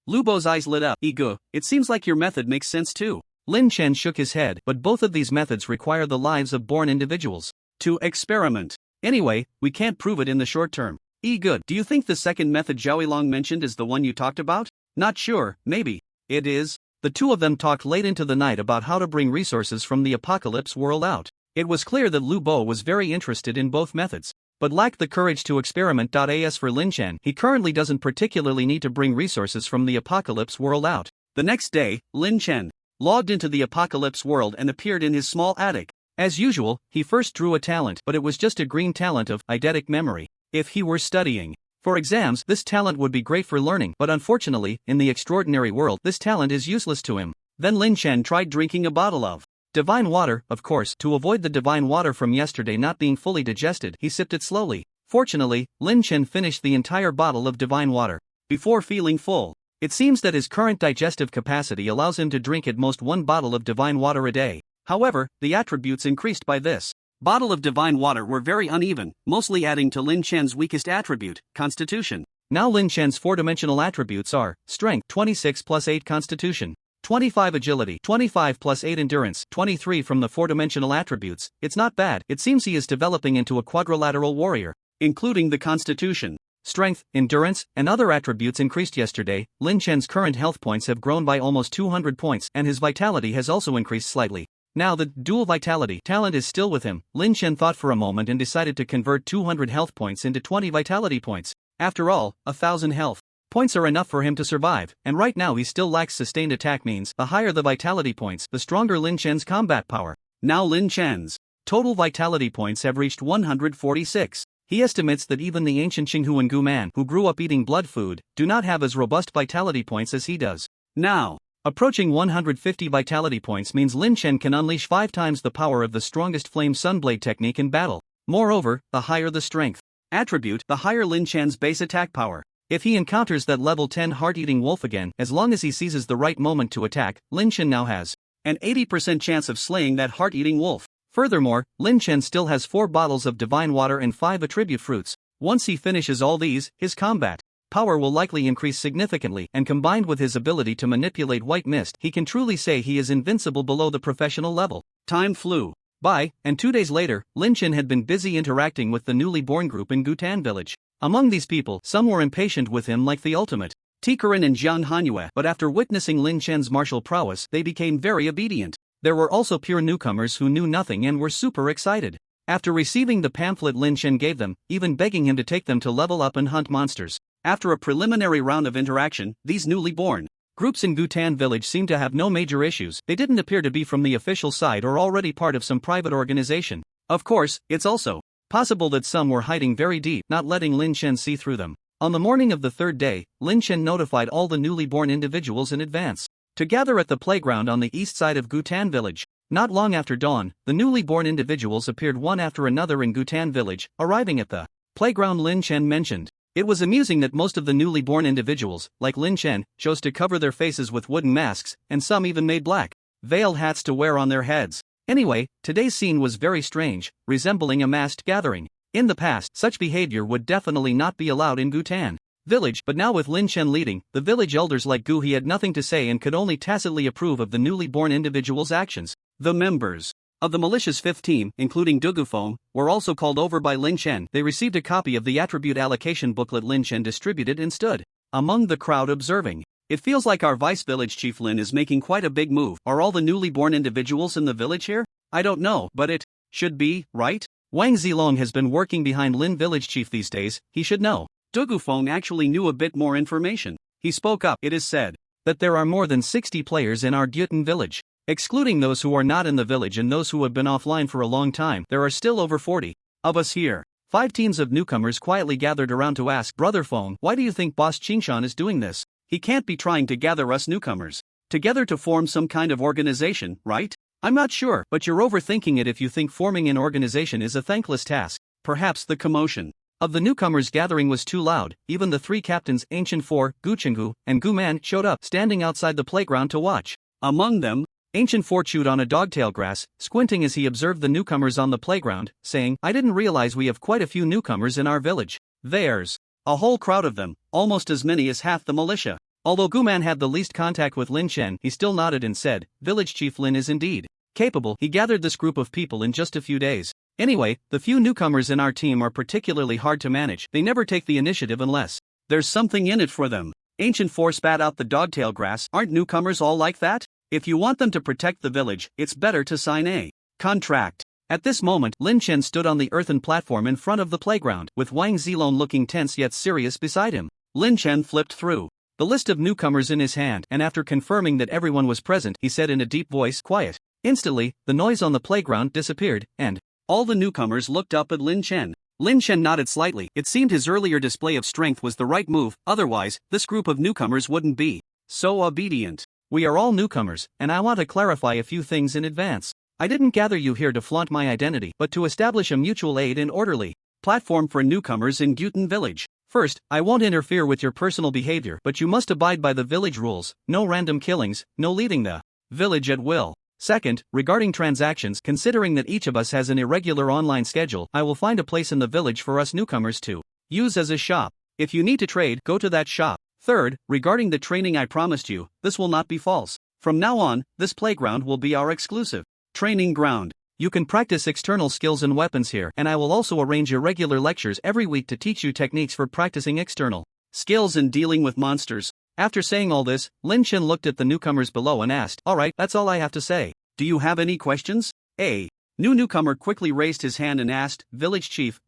Lubo's eyes lit up. Egu, it seems like your method makes sense too. Lin Chen shook his head, but both of these methods require the lives of born individuals to experiment. Anyway, we can't prove it in the short term. Egu, do you think the second method Zhao Yilong mentioned is the one you talked about? Not sure, maybe. It is. The two of them talked late into the night about how to bring resources from the apocalypse world out. It was clear that Lu Bo was very interested in both methods, but lacked the courage to experiment. As for Lin Chen, he currently doesn't particularly need to bring resources from the apocalypse world out. The next day, Lin Chen logged into the apocalypse world and appeared in his small attic. As usual, he first drew a talent, but it was just a green talent of eidetic memory. If he were studying for exams, this talent would be great for learning, but unfortunately, in the extraordinary world, this talent is useless to him. Then Lin Chen tried drinking a bottle of divine water, of course, to avoid the divine water from yesterday not being fully digested, he sipped it slowly. Fortunately, Lin Chen finished the entire bottle of divine water before feeling full. It seems that his current digestive capacity allows him to drink at most 1 bottle of divine water a day. However, the attributes increased by this bottle of divine water were very uneven, mostly adding to Lin Chen's weakest attribute, Constitution. Now Lin Chen's 4-dimensional attributes are Strength 26 plus 8 Constitution, 25 Agility, 25 plus 8 Endurance, 23 from the 4-dimensional attributes. It's not bad. It seems he is developing into a quadrilateral warrior, including the Constitution, Strength, Endurance, and other attributes increased yesterday. Lin Chen's current health points have grown by almost 200 points, and his vitality has also increased slightly. Now the dual vitality talent is still with him. Lin Chen thought for a moment and decided to convert 200 health points into 20 vitality points. After all, 1,000 health points are enough for him to survive, and right now he still lacks sustained attack. Means the higher the vitality points, the stronger Lin Chen's combat power. Now Lin Chen's total vitality points have reached 146. He estimates that even the ancient Qinghuangu man who grew up eating blood food do not have as robust vitality points as he does. Now, approaching 150 vitality points means Lin Chen can unleash 5 times the power of the strongest flame sunblade technique in battle. Moreover, the higher the strength attribute, the higher Lin Chen's base attack power. If he encounters that level 10 heart-eating wolf again, as long as he seizes the right moment to attack, Lin Chen now has an 80% chance of slaying that heart-eating wolf. Furthermore, Lin Chen still has 4 bottles of divine water and 5 attribute fruits. Once he finishes all these, his combat power will likely increase significantly, and combined with his ability to manipulate white mist, he can truly say he is invincible below the professional level. Time flew by, and 2 days later, Lin Chen had been busy interacting with the newly born group in Gutan village. Among these people, some were impatient with him like the ultimate Tikarin and Jiang Hanyue, but after witnessing Lin Chen's martial prowess, they became very obedient. There were also pure newcomers who knew nothing and were super excited. After receiving the pamphlet Lin Chen gave them, even begging him to take them to level up and hunt monsters. After a preliminary round of interaction, these newly born groups in Gutan village seemed to have no major issues. They didn't appear to be from the official side or already part of some private organization. Of course, it's also possible that some were hiding very deep, not letting Lin Chen see through them. On the morning of the third day, Lin Chen notified all the newly born individuals in advance to gather at the playground on the east side of Gutan village. Not long after dawn, the newly born individuals appeared one after another in Gutan village, arriving at the playground Lin Chen mentioned. It was amusing that most of the newly born individuals, like Lin Chen, chose to cover their faces with wooden masks, and some even made black veiled hats to wear on their heads. Anyway, today's scene was very strange, resembling a masked gathering. In the past, such behavior would definitely not be allowed in Gutan village, but now with Lin Chen leading, the village elders like Gu He had nothing to say and could only tacitly approve of the newly born individuals' actions. The members of the malicious fifth team, including Dugufeng, were also called over by Lin Chen. They received a copy of the attribute allocation booklet Lin Chen distributed and stood among the crowd observing. It feels like our vice village chief Lin is making quite a big move. Are all the newly born individuals in the village here? I don't know, but it should be, right? Wang Zilong has been working behind Lin village chief these days, he should know. Dugufeng actually knew a bit more information. He spoke up. It is said that there are more than 60 players in our Gyutan village. Excluding those who are not in the village and those who have been offline for a long time, there are still over 40 of us here. 5 teams of newcomers quietly gathered around to ask, Brother Feng, why do you think Boss Qingshan is doing this? He can't be trying to gather us newcomers together to form some kind of organization, right? I'm not sure, but you're overthinking it if you think forming an organization is a thankless task. Perhaps the commotion of the newcomers gathering was too loud. Even the 3 captains, Ancient 4, Gu Chenggu, and Gu Man, showed up, standing outside the playground to watch. Among them, Ancient 4 chewed on a dogtail grass, squinting as he observed the newcomers on the playground, saying, I didn't realize we have quite a few newcomers in our village. There's a whole crowd of them, almost as many as half the militia. Although Gu Man had the least contact with Lin Chen, he still nodded and said, Village Chief Lin is indeed capable. He gathered this group of people in just a few days. Anyway, the few newcomers in our team are particularly hard to manage. They never take the initiative unless there's something in it for them. Ancient 4 spat out the dogtail grass. Aren't newcomers all like that? If you want them to protect the village, it's better to sign a contract. At this moment, Lin Chen stood on the earthen platform in front of the playground, with Wang Zilong looking tense yet serious beside him. Lin Chen flipped through the list of newcomers in his hand, and after confirming that everyone was present, he said in a deep voice, Quiet. Instantly, the noise on the playground disappeared, and all the newcomers looked up at Lin Chen. Lin Chen nodded slightly. It seemed his earlier display of strength was the right move, otherwise, this group of newcomers wouldn't be so obedient. We are all newcomers, and I want to clarify a few things in advance. I didn't gather you here to flaunt my identity, but to establish a mutual aid and orderly platform for newcomers in Gyutan village. First, I won't interfere with your personal behavior, but you must abide by the village rules. No random killings, no leaving the village at will. Second, regarding transactions, considering that each of us has an irregular online schedule, I will find a place in the village for us newcomers to use as a shop. If you need to trade, go to that shop. Third, regarding the training I promised you, this will not be false. From now on, this playground will be our exclusive training ground. You can practice external skills and weapons here, and I will also arrange irregular lectures every week to teach you techniques for practicing external skills and dealing with monsters. After saying all this, Lin Chen looked at the newcomers below and asked, Alright, that's all I have to say. Do you have any questions? A newcomer quickly raised his hand and asked, Village Chief,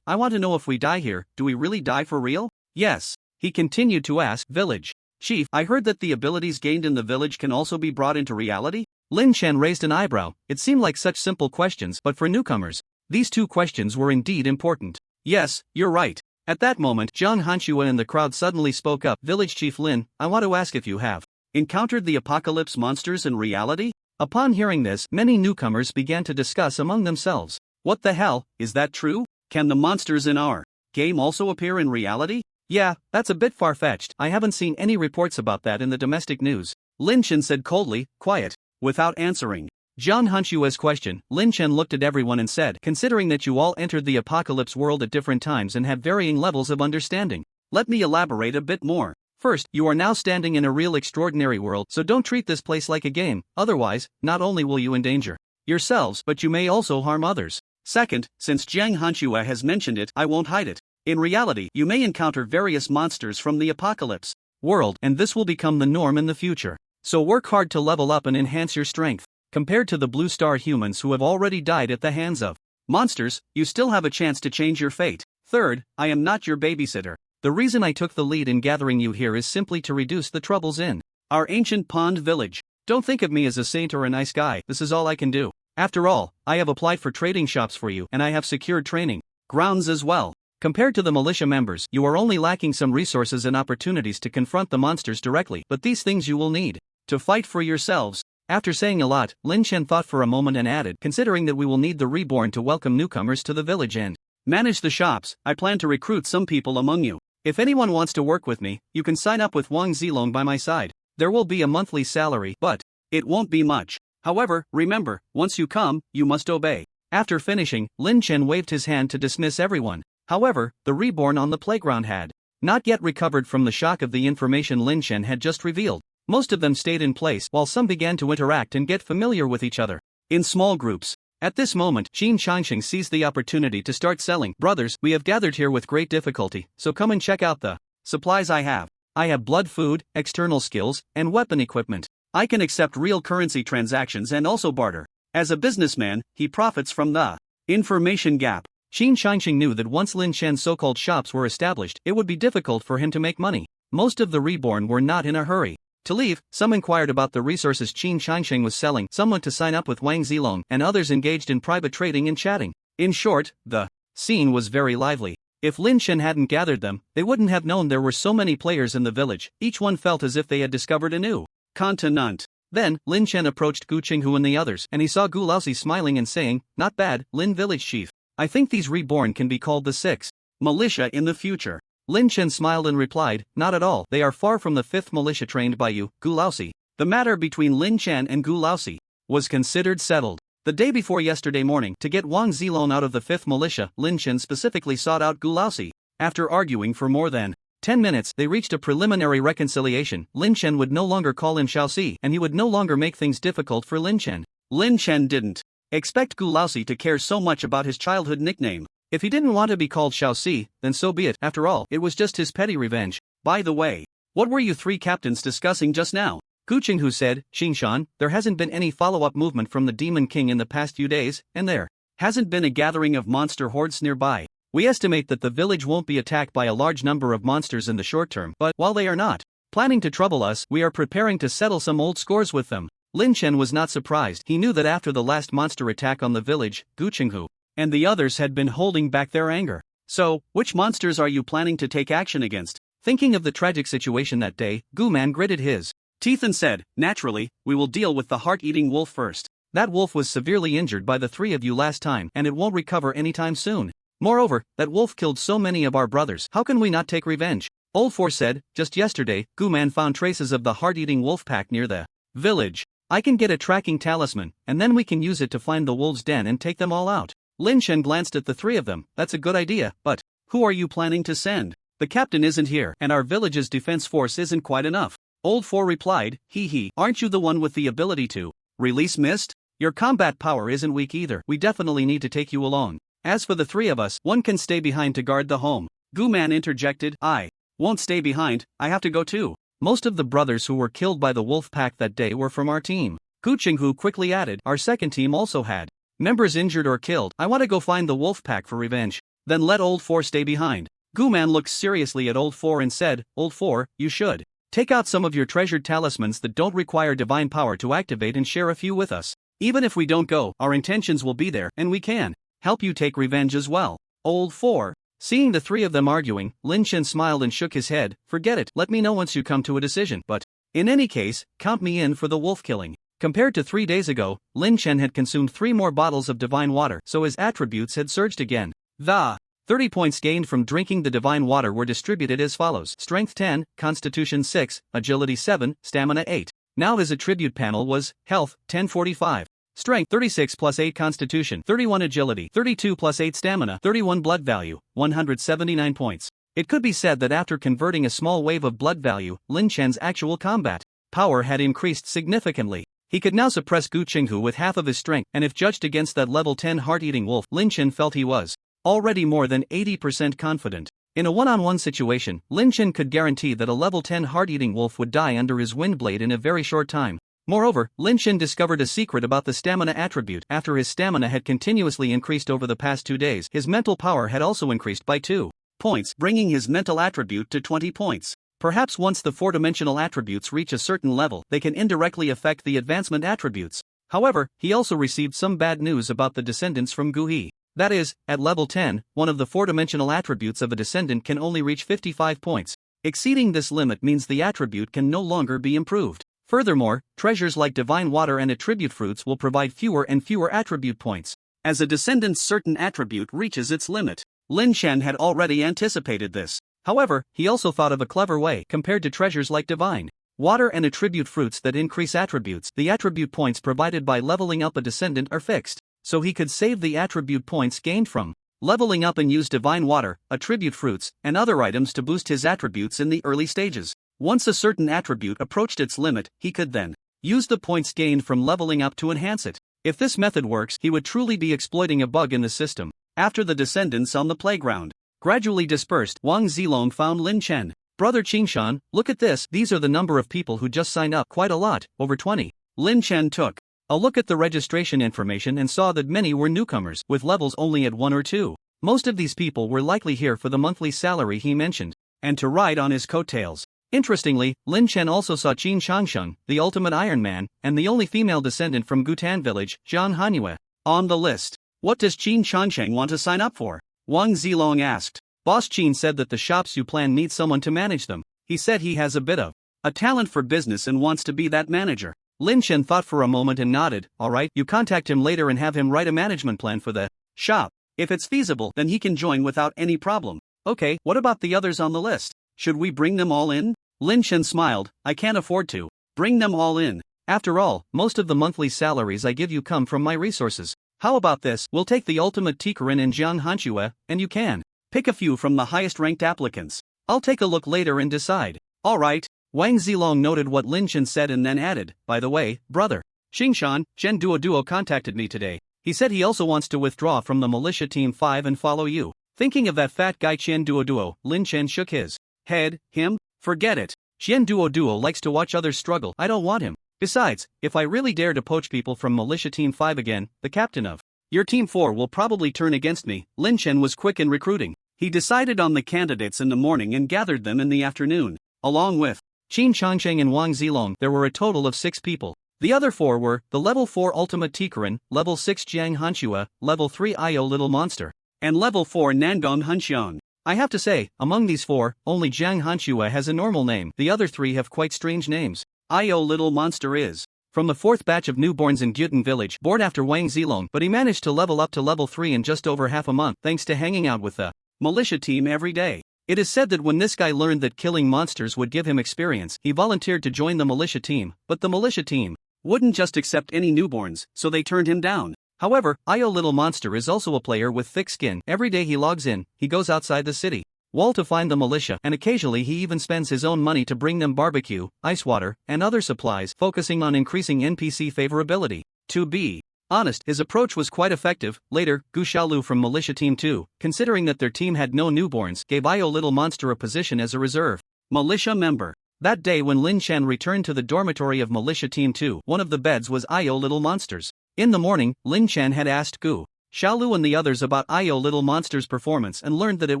I want to know if we die here, do we really die for real? Yes. He continued to ask, Village Chief, I heard that the abilities gained in the village can also be brought into reality? Lin Chen raised an eyebrow. It seemed like such simple questions, but for newcomers, these 2 questions were indeed important. Yes, you're right. At that moment, Jiang Hanshua in the crowd suddenly spoke up, Village Chief Lin, I want to ask if you have encountered the apocalypse monsters in reality? Upon hearing this, many newcomers began to discuss among themselves. What the hell, is that true? Can the monsters in our game also appear in reality? Yeah, that's a bit far-fetched. I haven't seen any reports about that in the domestic news. Lin Chen said coldly, quiet. Without answering Jiang Hanshua's question, Lin Chen looked at everyone and said, considering that you all entered the apocalypse world at different times and have varying levels of understanding, let me elaborate a bit more. First, you are now standing in a real extraordinary world, so don't treat this place like a game, otherwise, not only will you endanger yourselves, but you may also harm others. Second, since Jiang Hanshua has mentioned it, I won't hide it. In reality, you may encounter various monsters from the apocalypse world, and this will become the norm in the future. So work hard to level up and enhance your strength. Compared to the Blue Star humans who have already died at the hands of monsters, you still have a chance to change your fate. Third, I am not your babysitter. The reason I took the lead in gathering you here is simply to reduce the troubles in our ancient pond village. Don't think of me as a saint or a nice guy, this is all I can do. After all, I have applied for trading shops for you and I have secured training grounds as well. Compared to the militia members, you are only lacking some resources and opportunities to confront the monsters directly, but these things you will need to fight for yourselves. After saying a lot, Lin Chen thought for a moment and added, considering that we will need the reborn to welcome newcomers to the village and manage the shops, I plan to recruit some people among you. If anyone wants to work with me, you can sign up with Wang Zilong by my side. There will be a monthly salary, but it won't be much. However, remember, once you come, you must obey. After finishing, Lin Chen waved his hand to dismiss everyone. However, the reborn on the playground had not yet recovered from the shock of the information Lin Chen had just revealed. Most of them stayed in place while some began to interact and get familiar with each other in small groups. At this moment, Qin Changxing seized the opportunity to start selling. Brothers, we have gathered here with great difficulty, so come and check out the supplies I have. I have blood food, external skills, and weapon equipment. I can accept real currency transactions and also barter. As a businessman, he profits from the information gap. Qin Changxing knew that once Lin Chen's so-called shops were established, it would be difficult for him to make money. Most of the reborn were not in a hurry to leave. Some inquired about the resources Qin Changxing was selling, some went to sign up with Wang Zilong, and others engaged in private trading and chatting. In short, the scene was very lively. If Lin Chen hadn't gathered them, they wouldn't have known there were so many players in the village. Each one felt as if they had discovered a new continent. Then, Lin Chen approached Gu Qinghu and the others, and he saw Gu Laozi smiling and saying, "Not bad, Lin village chief. I think these reborn can be called the 6th militia in the future." Lin Chen smiled and replied, "Not at all, they are far from the 5th militia trained by you, Gu Laozi." The matter between Lin Chen and Gu Laozi was considered settled. The day before yesterday morning, to get Wang Zilong out of the 5th militia, Lin Chen specifically sought out Gu Laozi. After arguing for more than 10 minutes, they reached a preliminary reconciliation. Lin Chen would no longer call in Xiaoxi, and he would no longer make things difficult for Lin Chen. Lin Chen didn't expect Gu Laozi to care so much about his childhood nickname. If he didn't want to be called Xiaoxi, then so be it. After all, it was just his petty revenge. By the way, what were you three captains discussing just now? Gu Qinghu said, "Xingshan, there hasn't been any follow-up movement from the Demon King in the past few days, and there hasn't been a gathering of monster hordes nearby. We estimate that the village won't be attacked by a large number of monsters in the short term, but while they are not planning to trouble us, we are preparing to settle some old scores with them." Lin Chen was not surprised. He knew that after the last monster attack on the village, Gu Qinghu and the others had been holding back their anger. So, which monsters are you planning to take action against? Thinking of the tragic situation that day, Gu Man gritted his teeth and said, "Naturally, we will deal with the heart-eating wolf first. That wolf was severely injured by the three of you last time, and it won't recover anytime soon. Moreover, that wolf killed so many of our brothers. How can we not take revenge?" Old Four said, "Just yesterday, Gu Man found traces of the heart-eating wolf pack near the village. I can get a tracking talisman, and then we can use it to find the wolves' den and take them all out." Lin Chen glanced at the three of them. "That's a good idea, but who are you planning to send? The captain isn't here, and our village's defense force isn't quite enough." Old Four replied, "Hee, aren't you the one with the ability to release mist? Your combat power isn't weak either. We definitely need to take you along. As for the three of us, one can stay behind to guard the home." Gu Man interjected, "I won't stay behind, I have to go too. Most of the brothers who were killed by the wolf pack that day were from our team." Gu Qinghu quickly added, "Our second team also had members injured or killed. I want to go find the wolf pack for revenge. Then let Old Four stay behind." Gu Man looked seriously at Old Four and said, "Old Four, you should take out some of your treasured talismans that don't require divine power to activate and share a few with us. Even if we don't go, our intentions will be there, and we can help you take revenge as well." Old Four. Seeing the three of them arguing, Lin Chen smiled and shook his head. "Forget it, let me know once you come to a decision, but in any case, count me in for the wolf killing." Compared to 3 days ago, Lin Chen had consumed 3 more bottles of divine water, so his attributes had surged again. The 30 points gained from drinking the divine water were distributed as follows: Strength 10, Constitution 6, Agility 7, Stamina 8. Now his attribute panel was Health 1045. Strength 36 plus 8 Constitution, 31 Agility, 32 plus 8 Stamina, 31 Blood Value, 179 points. It could be said that after converting a small wave of blood value, Lin Chen's actual combat power had increased significantly. He could now suppress Gu Qinghu with half of his strength, and if judged against that level 10 heart-eating wolf, Lin Chen felt he was already more than 80% confident. In a one-on-one situation, Lin Chen could guarantee that a level 10 heart-eating wolf would die under his wind blade in a very short time. Moreover, Lin Chen discovered a secret about the stamina attribute. After his stamina had continuously increased over the past 2 days, his mental power had also increased by 2 points, bringing his mental attribute to 20 points. Perhaps once the 4-dimensional attributes reach a certain level, they can indirectly affect the advancement attributes. However, he also received some bad news about the descendants from Gu He. That is, at level 10, one of the 4-dimensional attributes of a descendant can only reach 55 points. Exceeding this limit means the attribute can no longer be improved. Furthermore, treasures like divine water and attribute fruits will provide fewer and fewer attribute points as a descendant's certain attribute reaches its limit. Lin Chen had already anticipated this. However, he also thought of a clever way. Compared to treasures like divine water and attribute fruits that increase attributes, the attribute points provided by leveling up a descendant are fixed, so he could save the attribute points gained from leveling up and use divine water, attribute fruits, and other items to boost his attributes in the early stages. Once a certain attribute approached its limit, he could then use the points gained from leveling up to enhance it. If this method works, he would truly be exploiting a bug in the system. After the descendants on the playground gradually dispersed, Wang Zilong found Lin Chen. Brother Qingshan, look at this. These are the number of people who just signed up. Quite a lot, over 20. Lin Chen took a look at the registration information and saw that many were newcomers, with levels only at 1 or 2. Most of these people were likely here for the monthly salary he mentioned, and to ride on his coattails. Interestingly, Lin Chen also saw Qin Shangsheng, the ultimate Iron Man, and the only female descendant from Gutan village, Zhang Hanyue, on the list. What does Qin Shangsheng want to sign up for? Wang Zilong asked. Boss Qin said that the shops you plan need someone to manage them. He said he has a bit of a talent for business and wants to be that manager. Lin Chen thought for a moment and nodded. Alright, you contact him later and have him write a management plan for the shop. If it's feasible, then he can join without any problem. Okay, what about the others on the list? Should we bring them all in? Lin Chen smiled. I can't afford to bring them all in. After all, most of the monthly salaries I give you come from my resources. How about this? We'll take the ultimate Tikarin and Jiang Hanchue, and you can pick a few from the highest ranked applicants. I'll take a look later and decide. Alright. Wang Zilong noted what Lin Chen said and then added, by the way, brother Qingshan, Zhen Duo contacted me today. He said he also wants to withdraw from the militia team 5 and follow you. Thinking of that fat guy Chen Duo, Lin Chen shook his head. Him? Forget it. Chen Duo likes to watch others struggle. I don't want him. Besides, if I really dare to poach people from militia team 5 again, the captain of your team 4 will probably turn against me. Lin Chen was quick in recruiting. He decided on the candidates in the morning and gathered them in the afternoon. Along with Qin Changsheng and Wang Zilong, there were a total of 6 people. The other 4 were the level 4 Ultimate Tikarin, level 6 Jiang Hanchue, level 3 Io Little Monster, and level 4 Nangong Hanxiang. I have to say, among these 4, only Jiang Hanchue has a normal name. The other 3 have quite strange names. Io Little Monster is from the 4th batch of newborns in Gyutan village, born after Wang Zilong, but he managed to level up to level 3 in just over half a month thanks to hanging out with the militia team every day. It is said that when this guy learned that killing monsters would give him experience, he volunteered to join the militia team, but the militia team wouldn't just accept any newborns, so they turned him down. However, Io Little Monster is also a player with thick skin. Every day he logs in, he goes outside the city wall to find the militia, and occasionally he even spends his own money to bring them barbecue, ice water, and other supplies, focusing on increasing NPC favorability. To be honest, his approach was quite effective. Later, Gu Xiaolu from Militia Team 2, considering that their team had no newborns, gave Io Little Monster a position as a reserve militia member. That day when Lin Chen returned to the dormitory of Militia Team 2, one of the beds was Io Little Monster's. In the morning, Lin Chen had asked Gu Xiaolu and the others about Io Little Monster's performance and learned that it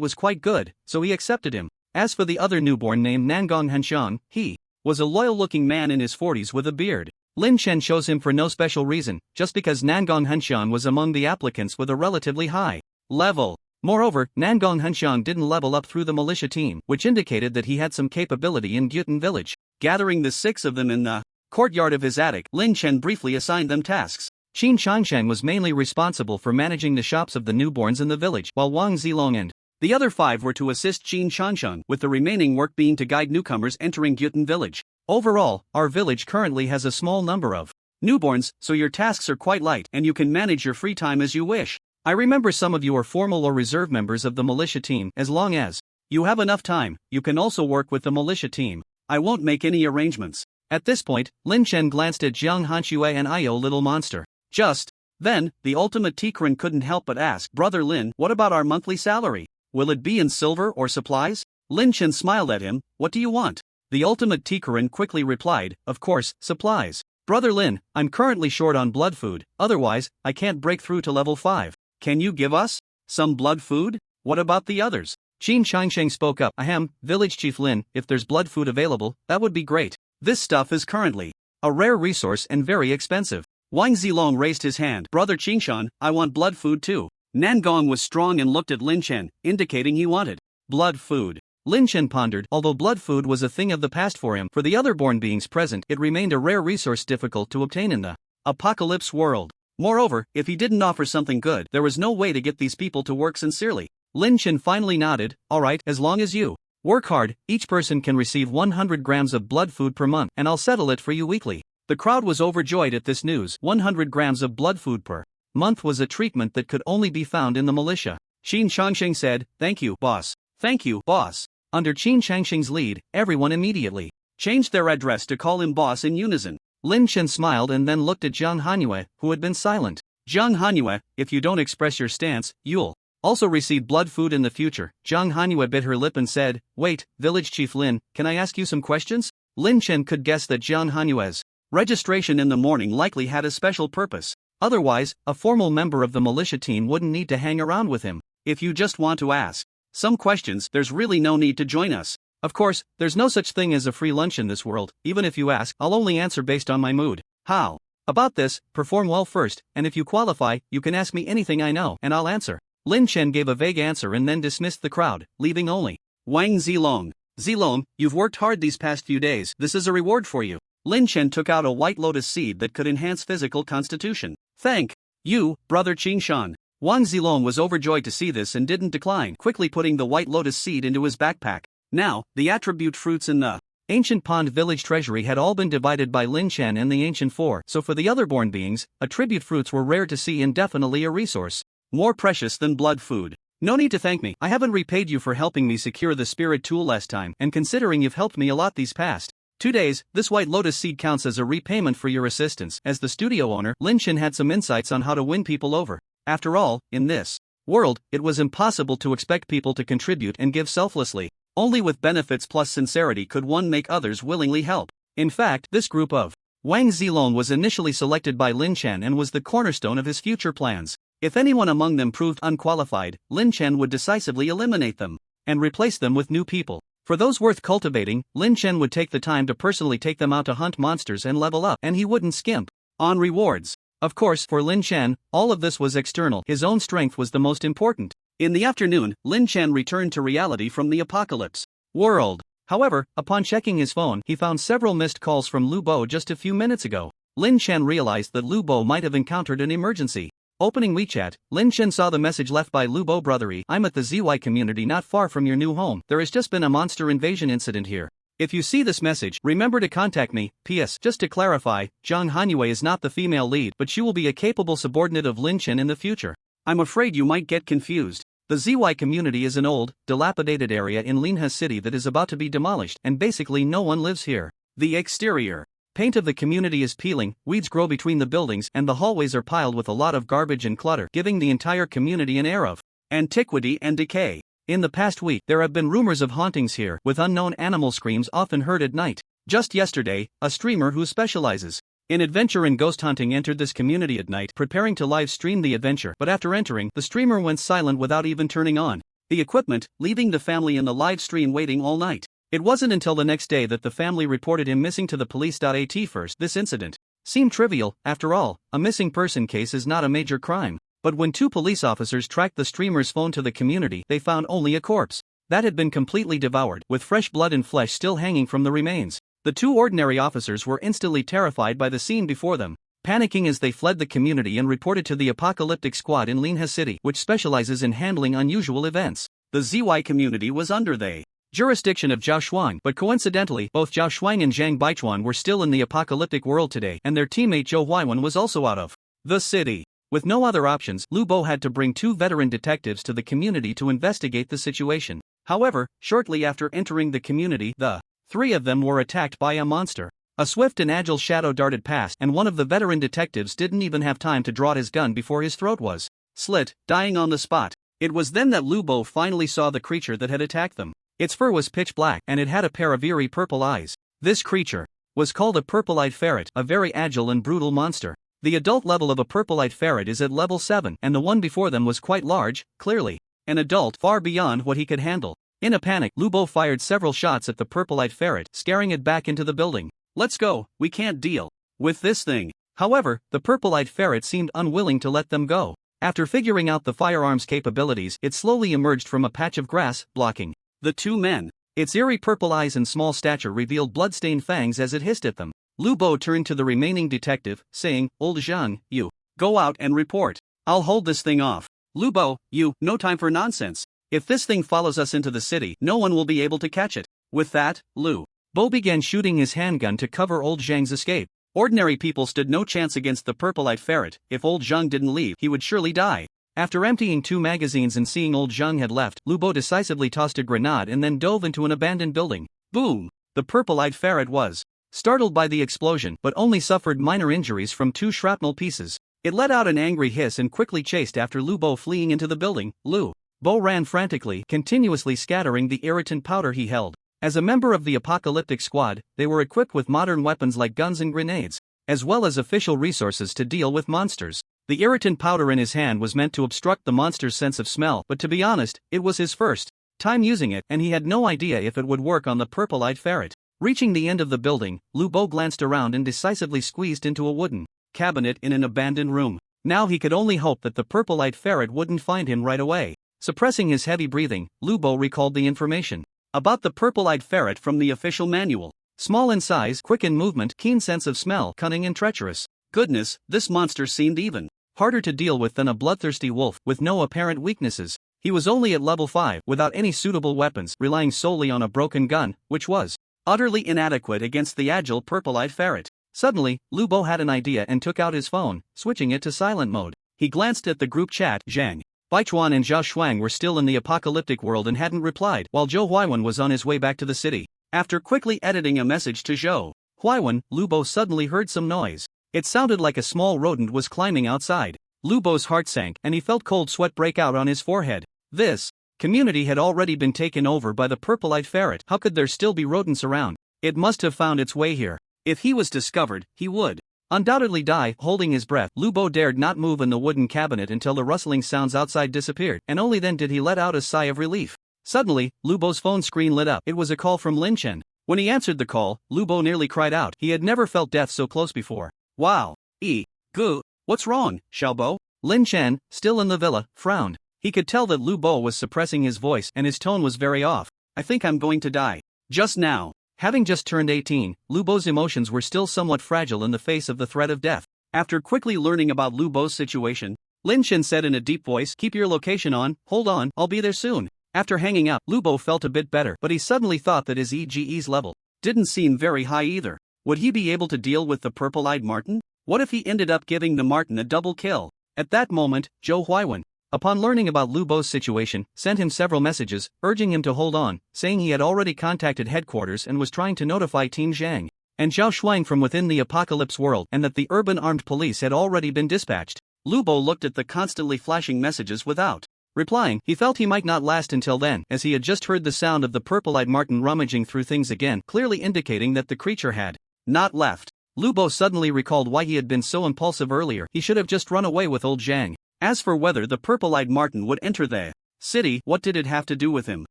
was quite good, so he accepted him. As for the other newborn named Nangong Hanxiang, he was a loyal-looking man in his 40s with a beard. Lin Chen chose him for no special reason, just because Nangong Hanxiang was among the applicants with a relatively high level. Moreover, Nangong Hanxiang didn't level up through the militia team, which indicated that he had some capability in Gyutan village. Gathering the 6 of them in the courtyard of his attic, Lin Chen briefly assigned them tasks. Qin Changsheng was mainly responsible for managing the shops of the newborns in the village, while Wang Zilong and the other 5 were to assist Qin Changsheng, with the remaining work being to guide newcomers entering Gyutan village. Overall, our village currently has a small number of newborns, so your tasks are quite light and you can manage your free time as you wish. I remember some of you are formal or reserve members of the militia team. As long as you have enough time, you can also work with the militia team. I won't make any arrangements. At this point, Lin Chen glanced at Jiang Hanxue and Ayo little monster. Just then, the ultimate Tikran couldn't help but ask, Brother Lin, what about our monthly salary? Will it be in silver or supplies? Lin Chen smiled at him, what do you want? The ultimate Tikran quickly replied, of course, supplies. Brother Lin, I'm currently short on blood food, otherwise, I can't break through to level 5. Can you give us some blood food? What about the others? Qin Shangsheng spoke up, ahem, Village Chief Lin, if there's blood food available, that would be great. This stuff is currently a rare resource and very expensive. Wang Zilong raised his hand, Brother Qingshan, I want blood food too. Nangong was strong and looked at Lin Chen, indicating he wanted blood food. Lin Chen pondered, although blood food was a thing of the past for him, for the other born beings present, it remained a rare resource difficult to obtain in the apocalypse world. Moreover, if he didn't offer something good, there was no way to get these people to work sincerely. Lin Chen finally nodded, alright, as long as you work hard, each person can receive 100 grams of blood food per month, and I'll settle it for you weekly. The crowd was overjoyed at this news. 100 grams of blood food per month was a treatment that could only be found in the militia. Qin Shangsheng said, thank you, boss. Thank you, boss. Under Qin Shangsheng's lead, everyone immediately changed their address to call him boss in unison. Lin Chen smiled and then looked at Jiang Hanyu, who had been silent. Jiang Hanyu, if you don't express your stance, you'll also receive blood food in the future. Jiang Hanyu bit her lip and said, wait, Village Chief Lin, can I ask you some questions? Lin Chen could guess that Jiang Hanyu's registration in the morning likely had a special purpose. Otherwise, a formal member of the militia team wouldn't need to hang around with him. If you just want to ask some questions, there's really no need to join us. Of course, there's no such thing as a free lunch in this world. Even if you ask, I'll only answer based on my mood. How about this? Perform well first, and if you qualify, you can ask me anything I know, and I'll answer. Lin Chen gave a vague answer and then dismissed the crowd, leaving only Wang Zilong. Zilong, you've worked hard these past few days. This is a reward for you. Lin Chen took out a white lotus seed that could enhance physical constitution. Thank you, Brother Qingshan. Wang Zilong was overjoyed to see this and didn't decline, quickly putting the white lotus seed into his backpack. Now, the attribute fruits in the ancient pond village treasury had all been divided by Lin Chen and the ancient four, so for the other born beings, attribute fruits were rare to see and definitely a resource more precious than blood food. No need to thank me, I haven't repaid you for helping me secure the spirit tool last time, and considering you've helped me a lot these past 2 days, this white lotus seed counts as a repayment for your assistance. As the studio owner, Lin Chen had some insights on how to win people over. After all, in this world, it was impossible to expect people to contribute and give selflessly. Only with benefits plus sincerity could one make others willingly help. In fact, this group of Wang Zilong was initially selected by Lin Chen and was the cornerstone of his future plans. If anyone among them proved unqualified, Lin Chen would decisively eliminate them and replace them with new people. For those worth cultivating, Lin Chen would take the time to personally take them out to hunt monsters and level up, and he wouldn't skimp on rewards. Of course, for Lin Chen, all of this was external. His own strength was the most important. In the afternoon, Lin Chen returned to reality from the apocalypse world. However, upon checking his phone, he found several missed calls from Lu Bo just a few minutes ago. Lin Chen realized that Lu Bo might have encountered an emergency. Opening WeChat, Lin Chen saw the message left by Lu Bo Brothery. I'm at the ZY community not far from your new home. There has just been a monster invasion incident here. If you see this message, remember to contact me. P.S. Just to clarify, Jiang Hanyu is not the female lead, but she will be a capable subordinate of Lin Chen in the future. I'm afraid you might get confused. The ZY community is an old, dilapidated area in Linha City that is about to be demolished, and basically no one lives here. The exterior paint of the community is peeling, weeds grow between the buildings, and the hallways are piled with a lot of garbage and clutter, giving the entire community an air of antiquity and decay. In the past week, there have been rumors of hauntings here, with unknown animal screams often heard at night. Just yesterday, a streamer who specializes in adventure and ghost hunting entered this community at night, preparing to live stream the adventure, but after entering, the streamer went silent without even turning on the equipment, leaving the family in the live stream waiting all night. It wasn't until the next day that the family reported him missing to the police. At first, this incident seemed trivial. After all, a missing person case is not a major crime. But when 2 police officers tracked the streamer's phone to the community, they found only a corpse that had been completely devoured, with fresh blood and flesh still hanging from the remains. The 2 ordinary officers were instantly terrified by the scene before them, panicking as they fled the community and reported to the apocalyptic squad in Linha City, which specializes in handling unusual events. The ZY community was under the jurisdiction of Zhao Shuang, but coincidentally, both Zhao Shuang and Zhang Baichuan were still in the apocalyptic world today, and their teammate Zhou Huaiwen was also out of the city. With no other options, Lu Bo had to bring 2 veteran detectives to the community to investigate the situation. However, shortly after entering the community, the 3 of them were attacked by a monster. A swift and agile shadow darted past, and one of the veteran detectives didn't even have time to draw his gun before his throat was slit, dying on the spot. It was then that Lu Bo finally saw the creature that had attacked them. Its fur was pitch black, and it had a pair of eerie purple eyes. This creature was called a purple-eyed ferret, a very agile and brutal monster. The adult level of a purple-eyed ferret is at level 7, and the one before them was quite large, clearly an adult far beyond what he could handle. In a panic, Lu Bo fired several shots at the purple-eyed ferret, scaring it back into the building. "Let's go, we can't deal with this thing." However, the purple-eyed ferret seemed unwilling to let them go. After figuring out the firearm's capabilities, it slowly emerged from a patch of grass, blocking the two men. Its eerie purple eyes and small stature revealed blood-stained fangs as it hissed at them. Lu Bo turned to the remaining detective, saying, "Old Zhang, you go out and report. I'll hold this thing off." "Lu Bo, no time for nonsense. If this thing follows us into the city, no one will be able to catch it." With that, Lu Bo began shooting his handgun to cover old Zhang's escape. Ordinary people stood no chance against the purple-eyed ferret. If old Zhang didn't leave, he would surely die. After emptying 2 magazines and seeing old Zhang had left, Lu Bo decisively tossed a grenade and then dove into an abandoned building. Boom! The purple-eyed ferret was startled by the explosion, but only suffered minor injuries from 2 shrapnel pieces. It let out an angry hiss and quickly chased after Lu Bo, fleeing into the building. Lu Bo ran frantically, continuously scattering the irritant powder he held. As a member of the apocalyptic squad, they were equipped with modern weapons like guns and grenades, as well as official resources to deal with monsters. The irritant powder in his hand was meant to obstruct the monster's sense of smell, but to be honest, it was his first time using it, and he had no idea if it would work on the purple-eyed ferret. Reaching the end of the building, Lu Bo glanced around and decisively squeezed into a wooden cabinet in an abandoned room. Now he could only hope that the purple-eyed ferret wouldn't find him right away. Suppressing his heavy breathing, Lu Bo recalled the information about the purple-eyed ferret from the official manual. Small in size, quick in movement, keen sense of smell, cunning and treacherous. Goodness, this monster seemed even harder to deal with than a bloodthirsty wolf, with no apparent weaknesses. He was only at level 5, without any suitable weapons, relying solely on a broken gun, which was utterly inadequate against the agile purple-eyed ferret. Suddenly, Lu Bo had an idea and took out his phone, switching it to silent mode. He glanced at the group chat. Zhang Baichuan and Zhao Shuang were still in the apocalyptic world and hadn't replied, while Zhou Huaiwen was on his way back to the city. After quickly editing a message to Zhou Huaiwen, Lu Bo suddenly heard some noise. It sounded like a small rodent was climbing outside. Lu Bo's heart sank, and he felt cold sweat break out on his forehead. This community had already been taken over by the purple-eyed ferret. How could there still be rodents around? It must have found its way here. If he was discovered, he would undoubtedly die. Holding his breath, Lu Bo dared not move in the wooden cabinet until the rustling sounds outside disappeared, and only then did he let out a sigh of relief. Suddenly, Lu Bo's phone screen lit up. It was a call from Lin Chen. When he answered the call, Lu Bo nearly cried out. He had never felt death so close before. "Wow. Gu. What's wrong, Xiaobo?" Lin Chen, still in the villa, frowned. He could tell that Lu Bo was suppressing his voice, and his tone was very off. "I think I'm going to die. Just now." Having just turned 18, Lu Bo's emotions were still somewhat fragile in the face of the threat of death. After quickly learning about Lu Bo's situation, Lin Chen said in a deep voice, "Keep your location on, hold on, I'll be there soon." After hanging up, Lu Bo felt a bit better, but he suddenly thought that his EGE's level didn't seem very high either. Would he be able to deal with the purple-eyed Martin? What if he ended up giving the Martin a double kill? At that moment, Zhou Huaiwen, upon learning about Lu Bo's situation, sent him several messages, urging him to hold on, saying he had already contacted headquarters and was trying to notify Team Zhang and Zhao Shuang from within the apocalypse world, and that the urban armed police had already been dispatched. Lu Bo looked at the constantly flashing messages without replying. He felt he might not last until then, as he had just heard the sound of the purple-eyed Martin rummaging through things again, clearly indicating that the creature had not left. Lu Bo suddenly recalled why he had been so impulsive earlier. He should have just run away with old Zhang. As for whether the purple-eyed Martin would enter the city, what did it have to do with him?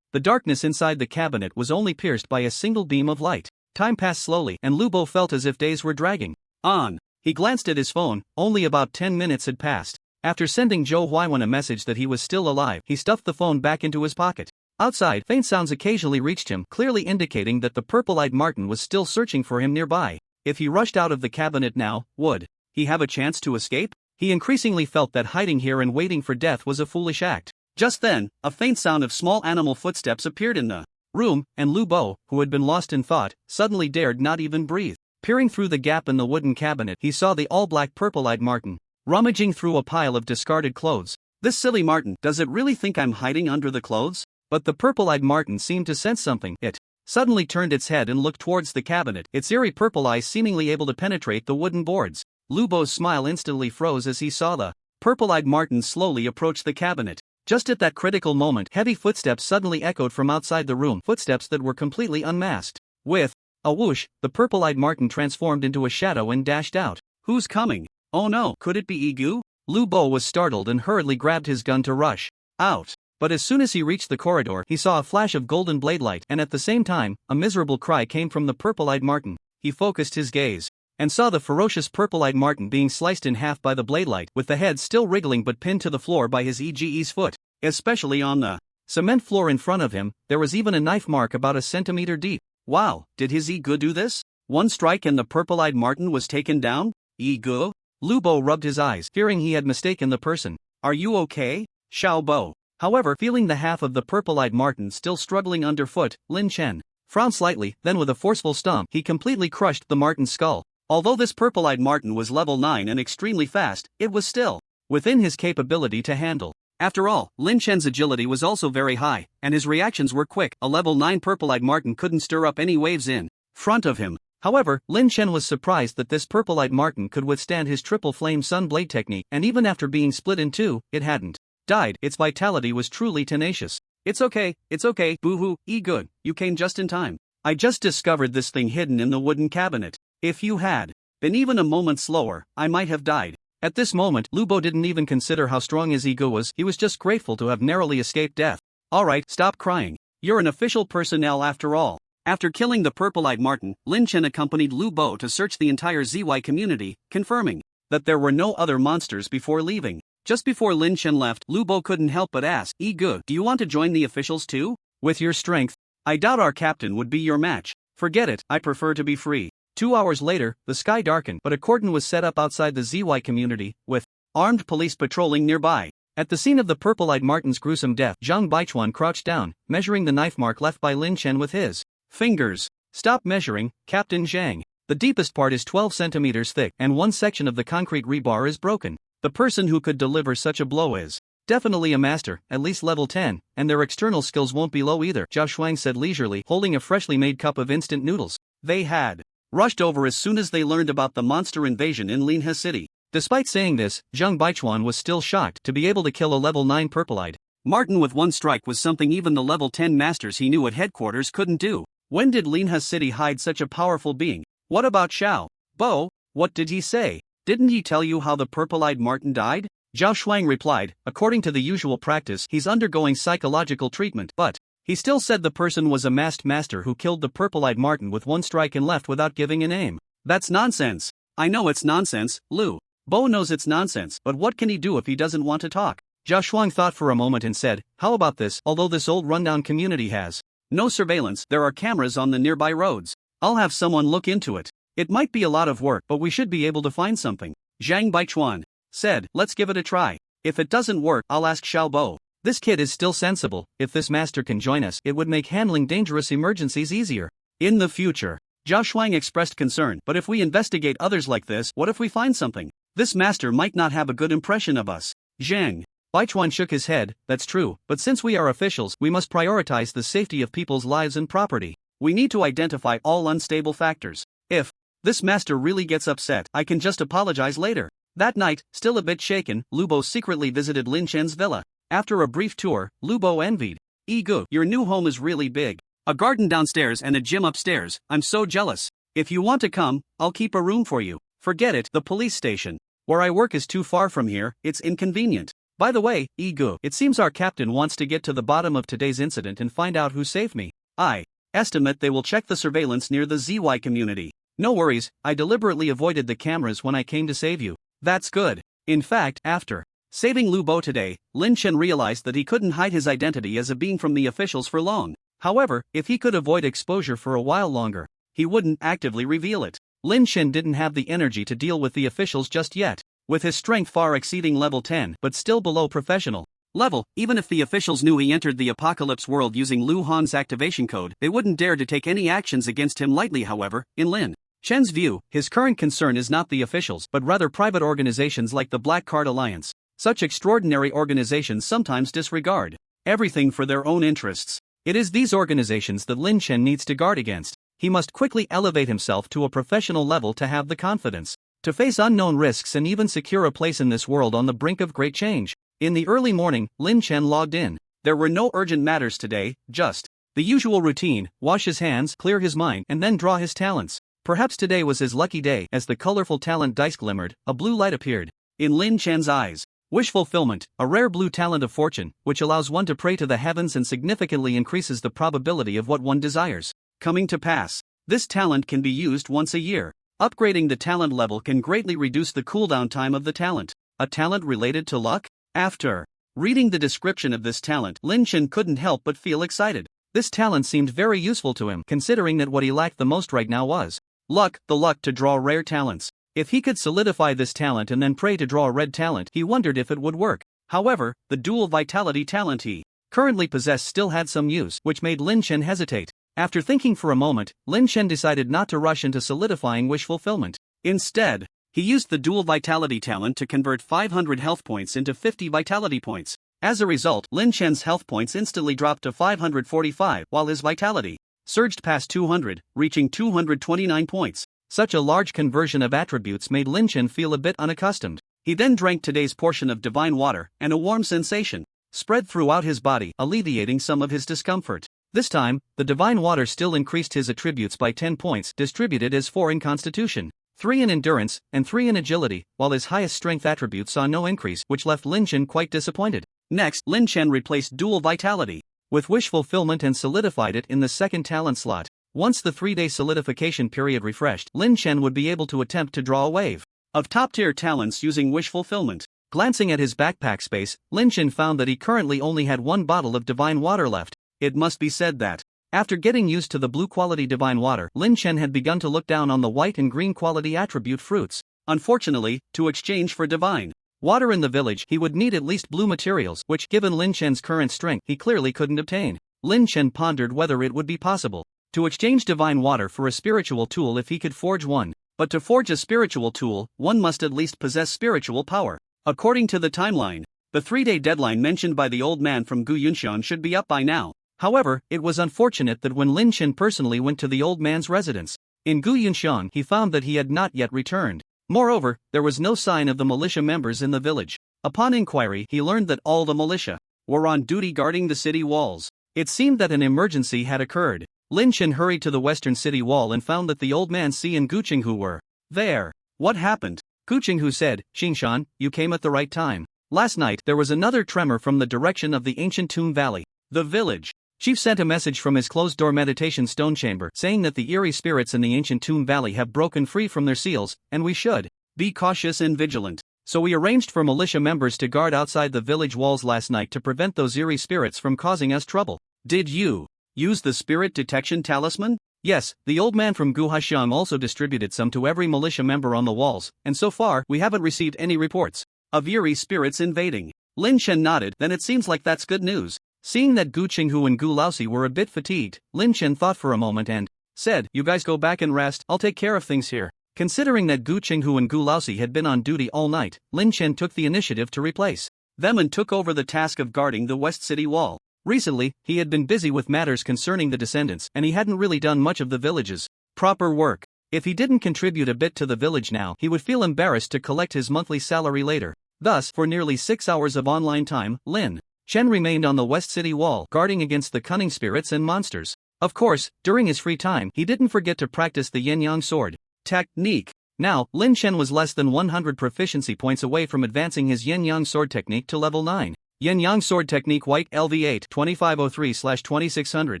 The darkness inside the cabinet was only pierced by a single beam of light. Time passed slowly, and Lu Bo felt as if days were dragging on. He glanced at his phone. Only about 10 minutes had passed. After sending Zhou Huaiwen a message that he was still alive, he stuffed the phone back into his pocket. Outside, faint sounds occasionally reached him, clearly indicating that the purple-eyed Martin was still searching for him nearby. If he rushed out of the cabinet now, would he have a chance to escape? He increasingly felt that hiding here and waiting for death was a foolish act. Just then, a faint sound of small animal footsteps appeared in the room, and Lu Bo, who had been lost in thought, suddenly dared not even breathe. Peering through the gap in the wooden cabinet, he saw the all-black purple-eyed Martin rummaging through a pile of discarded clothes. "This silly Martin, does it really think I'm hiding under the clothes?" But the purple-eyed Martin seemed to sense something. It suddenly turned its head and looked towards the cabinet, its eerie purple eyes seemingly able to penetrate the wooden boards. Lu Bo's smile instantly froze as he saw the purple-eyed Martin slowly approach the cabinet. Just at that critical moment, heavy footsteps suddenly echoed from outside the room, footsteps that were completely unmasked. With a whoosh, the purple-eyed Martin transformed into a shadow and dashed out. Who's coming? Oh no, could it be Igu? Lu Bo was startled and hurriedly grabbed his gun to rush out. But as soon as he reached the corridor, he saw a flash of golden blade light, and at the same time, a miserable cry came from the purple-eyed Martin. He focused his gaze and saw the ferocious purple-eyed Martin being sliced in half by the blade light, with the head still wriggling but pinned to the floor by his EGE's foot. Especially on the cement floor in front of him, there was even a knife mark about a centimeter deep. Wow, did his Igu do this? One strike and the purple-eyed Martin was taken down? Igu? Lu Bo rubbed his eyes, fearing he had mistaken the person. Are you okay? Xiao Bo. However, feeling the half of the purple-eyed Martin still struggling underfoot, Lin Chen frowned slightly, then with a forceful stomp, he completely crushed the Martin's skull. Although this purple-eyed Martin was level 9 and extremely fast, it was still within his capability to handle. After all, Lin Chen's agility was also very high, and his reactions were quick. A level 9 purple-eyed Martin couldn't stir up any waves in front of him. However, Lin Chen was surprised that this purple-eyed Martin could withstand his triple flame sun blade technique, and even after being split in two, it hadn't died. Its vitality was truly tenacious. It's okay, boo-hoo, good, you came just in time. I just discovered this thing hidden in the wooden cabinet. If you had been even a moment slower, I might have died. At this moment, Lu Bo didn't even consider how strong his ego was, he was just grateful to have narrowly escaped death. Alright, stop crying. You're an official personnel after all. After killing the purple-eyed Martin, Lin Chen accompanied Lu Bo to search the entire ZY community, confirming that there were no other monsters before leaving. Just before Lin Chen left, Lu Bo couldn't help but ask, Igu, do you want to join the officials too? With your strength, I doubt our captain would be your match. Forget it, I prefer to be free. 2 hours later, the sky darkened, but a cordon was set up outside the ZY community, with armed police patrolling nearby. At the scene of the purple-eyed Martin's gruesome death, Zhang Baichuan crouched down, measuring the knife mark left by Lin Chen with his fingers. Stop measuring, Captain Zhang. The deepest part is 12 centimeters thick, and one section of the concrete rebar is broken. The person who could deliver such a blow is definitely a master, at least level 10, and their external skills won't be low either, Zhao Shuang said leisurely, holding a freshly made cup of instant noodles. They had rushed over as soon as they learned about the monster invasion in Linhe City. Despite saying this, Zhang Baichuan was still shocked to be able to kill a level 9 purple-eyed Martin with one strike was something even the level 10 masters he knew at headquarters couldn't do. When did Linhe City hide such a powerful being? What about Xiao Bo? What did he say? Didn't he tell you how the purple-eyed Martin died? Zhao Shuang replied, according to the usual practice, he's undergoing psychological treatment, but he still said the person was a masked master who killed the purple-eyed Martin with one strike and left without giving a name. That's nonsense. I know it's nonsense, Lu Bo knows it's nonsense, but what can he do if he doesn't want to talk? Zhao Shuang thought for a moment and said, how about this? Although this old rundown community has no surveillance, there are cameras on the nearby roads. I'll have someone look into it. It might be a lot of work, but we should be able to find something. Zhang Baichuan said, let's give it a try. If it doesn't work, I'll ask Xiao Bo. This kid is still sensible. If this master can join us, it would make handling dangerous emergencies easier. In the future, Zhao Shuang expressed concern, but if we investigate others like this, what if we find something? This master might not have a good impression of us. Zhang Baichuan shook his head, that's true, but since we are officials, we must prioritize the safety of people's lives and property. We need to identify all unstable factors. If this master really gets upset, I can just apologize later. That night, still a bit shaken, Lu Bo secretly visited Lin Chen's villa. After a brief tour, Lu Bo envied. Igu, your new home is really big. A garden downstairs and a gym upstairs, I'm so jealous. If you want to come, I'll keep a room for you. Forget it, the police station where I work is too far from here, it's inconvenient. By the way, Igu, it seems our captain wants to get to the bottom of today's incident and find out who saved me. I estimate they will check the surveillance near the ZY community. No worries, I deliberately avoided the cameras when I came to save you. That's good. In fact, after saving Lu Bo today, Lin Chen realized that he couldn't hide his identity as a being from the officials for long. However, if he could avoid exposure for a while longer, he wouldn't actively reveal it. Lin Chen didn't have the energy to deal with the officials just yet. With his strength far exceeding level 10 but still below professional level, even if the officials knew he entered the apocalypse world using Lu Han's activation code, they wouldn't dare to take any actions against him lightly. However, in Lin Chen's view, his current concern is not the officials but rather private organizations like the Black Card Alliance. Such extraordinary organizations sometimes disregard everything for their own interests. It is these organizations that Lin Chen needs to guard against. He must quickly elevate himself to a professional level to have the confidence to face unknown risks and even secure a place in this world on the brink of great change. In the early morning, Lin Chen logged in. There were no urgent matters today, just the usual routine: wash his hands, clear his mind, and then draw his talents. Perhaps today was his lucky day. As the colorful talent dice glimmered, a blue light appeared in Lin Chen's eyes. Wish fulfillment, a rare blue talent of fortune, which allows one to pray to the heavens and significantly increases the probability of what one desires coming to pass. This talent can be used once a year. Upgrading the talent level can greatly reduce the cooldown time of the talent. A talent related to luck? After reading the description of this talent, Lin Chen couldn't help but feel excited. This talent seemed very useful to him, considering that what he lacked the most right now was luck, the luck to draw rare talents. If he could solidify this talent and then pray to draw a red talent, he wondered if it would work. However, the dual vitality talent he currently possessed still had some use, which made Lin Chen hesitate. After thinking for a moment, Lin Chen decided not to rush into solidifying wish fulfillment. Instead, he used the dual vitality talent to convert 500 health points into 50 vitality points. As a result, Lin Chen's health points instantly dropped to 545, while his vitality surged past 200, reaching 229 points. Such a large conversion of attributes made Lin Chen feel a bit unaccustomed. He then drank today's portion of divine water, and a warm sensation spread throughout his body, alleviating some of his discomfort. This time, the divine water still increased his attributes by 10 points, distributed as 4 in constitution, 3 in endurance, and 3 in agility, while his highest strength attribute saw no increase, which left Lin Chen quite disappointed. Next, Lin Chen replaced dual vitality with wish fulfillment and solidified it in the second talent slot. Once the 3-day solidification period refreshed, Lin Chen would be able to attempt to draw a wave of top-tier talents using wish fulfillment. Glancing at his backpack space, Lin Chen found that he currently only had 1 bottle of divine water left. It must be said that, after getting used to the blue quality divine water, Lin Chen had begun to look down on the white and green quality attribute fruits. Unfortunately, to exchange for divine water in the village, he would need at least blue materials, which, given Lin Chen's current strength, he clearly couldn't obtain. Lin Chen pondered whether it would be possible to exchange divine water for a spiritual tool if he could forge one. But to forge a spiritual tool, one must at least possess spiritual power. According to the timeline, the 3-day deadline mentioned by the old man from Gu Yunshan should be up by now. However, it was unfortunate that when Lin Chen personally went to the old man's residence in Gu Yunshan, he found that he had not yet returned. Moreover, there was no sign of the militia members in the village. Upon inquiry, he learned that all the militia were on duty guarding the city walls. It seemed that an emergency had occurred. Lin Chen hurried to the western city wall and found that the old man Si and Gu Qinghu were there. What happened? Gu Qinghu said, Xingshan, you came at the right time. Last night, there was another tremor from the direction of the ancient tomb valley. The village chief sent a message from his closed-door meditation stone chamber saying that the eerie spirits in the ancient tomb valley have broken free from their seals, and we should be cautious and vigilant. So we arranged for militia members to guard outside the village walls last night to prevent those eerie spirits from causing us trouble. Did you use the spirit detection talisman? Yes, the old man from Guhashang also distributed some to every militia member on the walls, and so far, we haven't received any reports of eerie spirits invading. Lin Chen nodded. Then it seems like that's good news. Seeing that Gu Qinghu and Gu Laosi were a bit fatigued, Lin Chen thought for a moment and said, you guys go back and rest, I'll take care of things here. Considering that Gu Qinghu and Gu Laosi had been on duty all night, Lin Chen took the initiative to replace them and took over the task of guarding the West City Wall. Recently, he had been busy with matters concerning the descendants, and he hadn't really done much of the village's proper work. If he didn't contribute a bit to the village now, he would feel embarrassed to collect his monthly salary later. Thus, for nearly 6 hours of online time, Lin Chen remained on the West City Wall, guarding against the cunning spirits and monsters. Of course, during his free time, he didn't forget to practice the yin-yang sword technique. Now, Lin Chen was less than 100 proficiency points away from advancing his yin-yang sword technique to level 9. Yin-yang sword technique White LV8 2503/2600.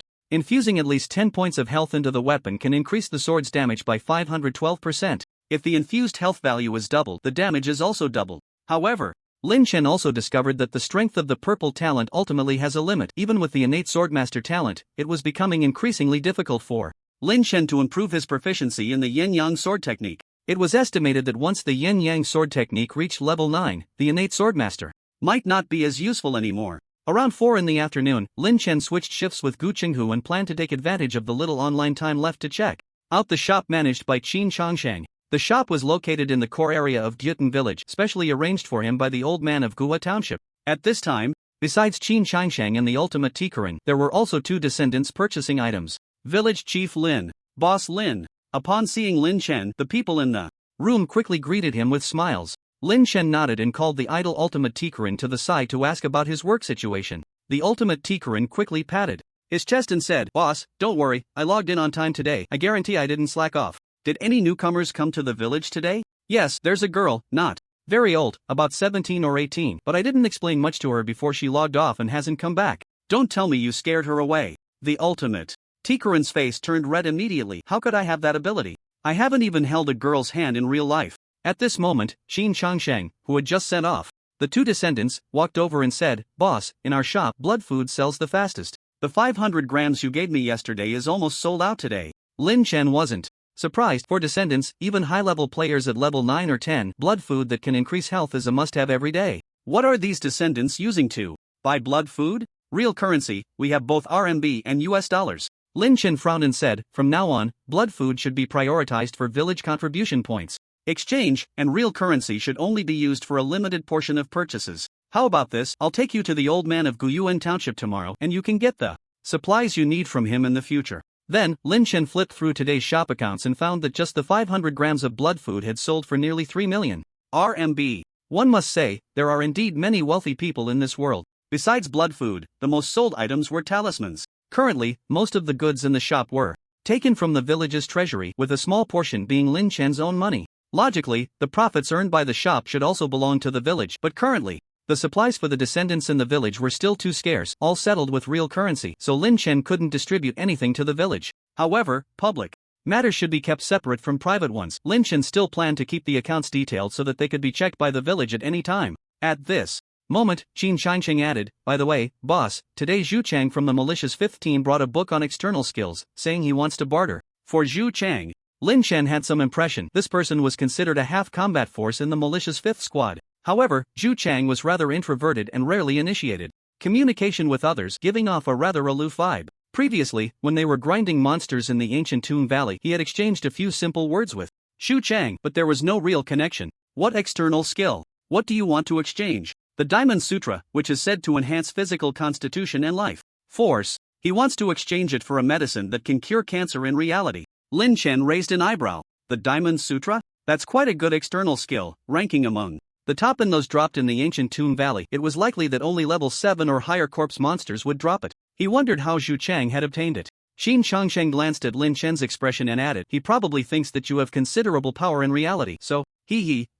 Infusing at least 10 points of health into the weapon can increase the sword's damage by 512%. If the infused health value is double, the damage is also double. However, Lin Chen also discovered that the strength of the purple talent ultimately has a limit. Even with the innate swordmaster talent, it was becoming increasingly difficult for Lin Chen to improve his proficiency in the yin-yang sword technique. It was estimated that once the yin-yang sword technique reached level 9, the innate swordmaster might not be as useful anymore. Around 4 in the afternoon, Lin Chen switched shifts with Gu Qinghu and planned to take advantage of the little online time left to check out the shop managed by Qin Changshang. The shop was located in the core area of Gyutan village, specially arranged for him by the old man of Gua Township. At this time, Besides Qin Shangshang and the ultimate Tikarin, there were also 2 descendants purchasing items. Village Chief Lin. Boss Lin. Upon seeing Lin Chen, the people in the room quickly greeted him with smiles. Lin Chen nodded and called the idle ultimate Tikarin to the side to ask about his work situation. The ultimate Tikarin quickly patted his chest and said, "Boss, don't worry, I logged in on time today. I guarantee I didn't slack off. Did any newcomers come to the village today?" "Yes, there's a girl, not very old, about 17 or 18, but I didn't explain much to her before she logged off and hasn't come back." "Don't tell me you scared her away." The ultimate Tikarin's face turned red immediately. "How could I have that ability? I haven't even held a girl's hand in real life." At this moment, Qin Shangshang, who had just sent off the 2 descendants, walked over and said, "Boss, in our shop, blood food sells the fastest. The 500 grams you gave me yesterday is almost sold out today." Lin Chen wasn't surprised. For descendants, even high-level players at level 9 or 10, blood food that can increase health is a must-have every day. What are these descendants using to buy blood food? Real currency, we have both RMB and US dollars. Lin Chen frowned and said, "From now on, blood food should be prioritized for village contribution points. Exchange and real currency should only be used for a limited portion of purchases. How about this? I'll take you to the old man of Guyuan Township tomorrow and you can get the supplies you need from him in the future." Then, Lin Chen flipped through today's shop accounts and found that just the 500 grams of blood food had sold for nearly 3 million RMB. One must say, there are indeed many wealthy people in this world. Besides blood food, the most sold items were talismans. Currently, most of the goods in the shop were taken from the village's treasury, with a small portion being Lin Chen's own money. Logically, the profits earned by the shop should also belong to the village, but currently, the supplies for the descendants in the village were still too scarce, all settled with real currency, so Lin Chen couldn't distribute anything to the village. However, public matters should be kept separate from private ones. Lin Chen still planned to keep the accounts detailed so that they could be checked by the village at any time. At this moment, Qin Shangsheng added, "By the way, boss, today Zhu Chang from the malicious 5th team brought a book on external skills, saying he wants to barter." For Zhu Chang, Lin Chen had some impression. This person was considered a half-combat force in the malicious 5th squad. However, Zhu Chang was rather introverted and rarely initiated communication with others, giving off a rather aloof vibe. Previously, when they were grinding monsters in the ancient Toon Valley, he had exchanged a few simple words with Zhu Chang, but there was no real connection. What external skill? What do you want to exchange? The Diamond Sutra, which is said to enhance physical constitution and life force. He wants to exchange it for a medicine that can cure cancer in reality. Lin Chen raised an eyebrow. The Diamond Sutra? That's quite a good external skill, ranking among the top in those dropped in the ancient Toon Valley. It was likely that only level 7 or higher corpse monsters would drop it. He wondered how Zhu Chang had obtained it. Qin Shangsheng glanced at Lin Chen's expression and added, "He probably thinks that you have considerable power in reality, so,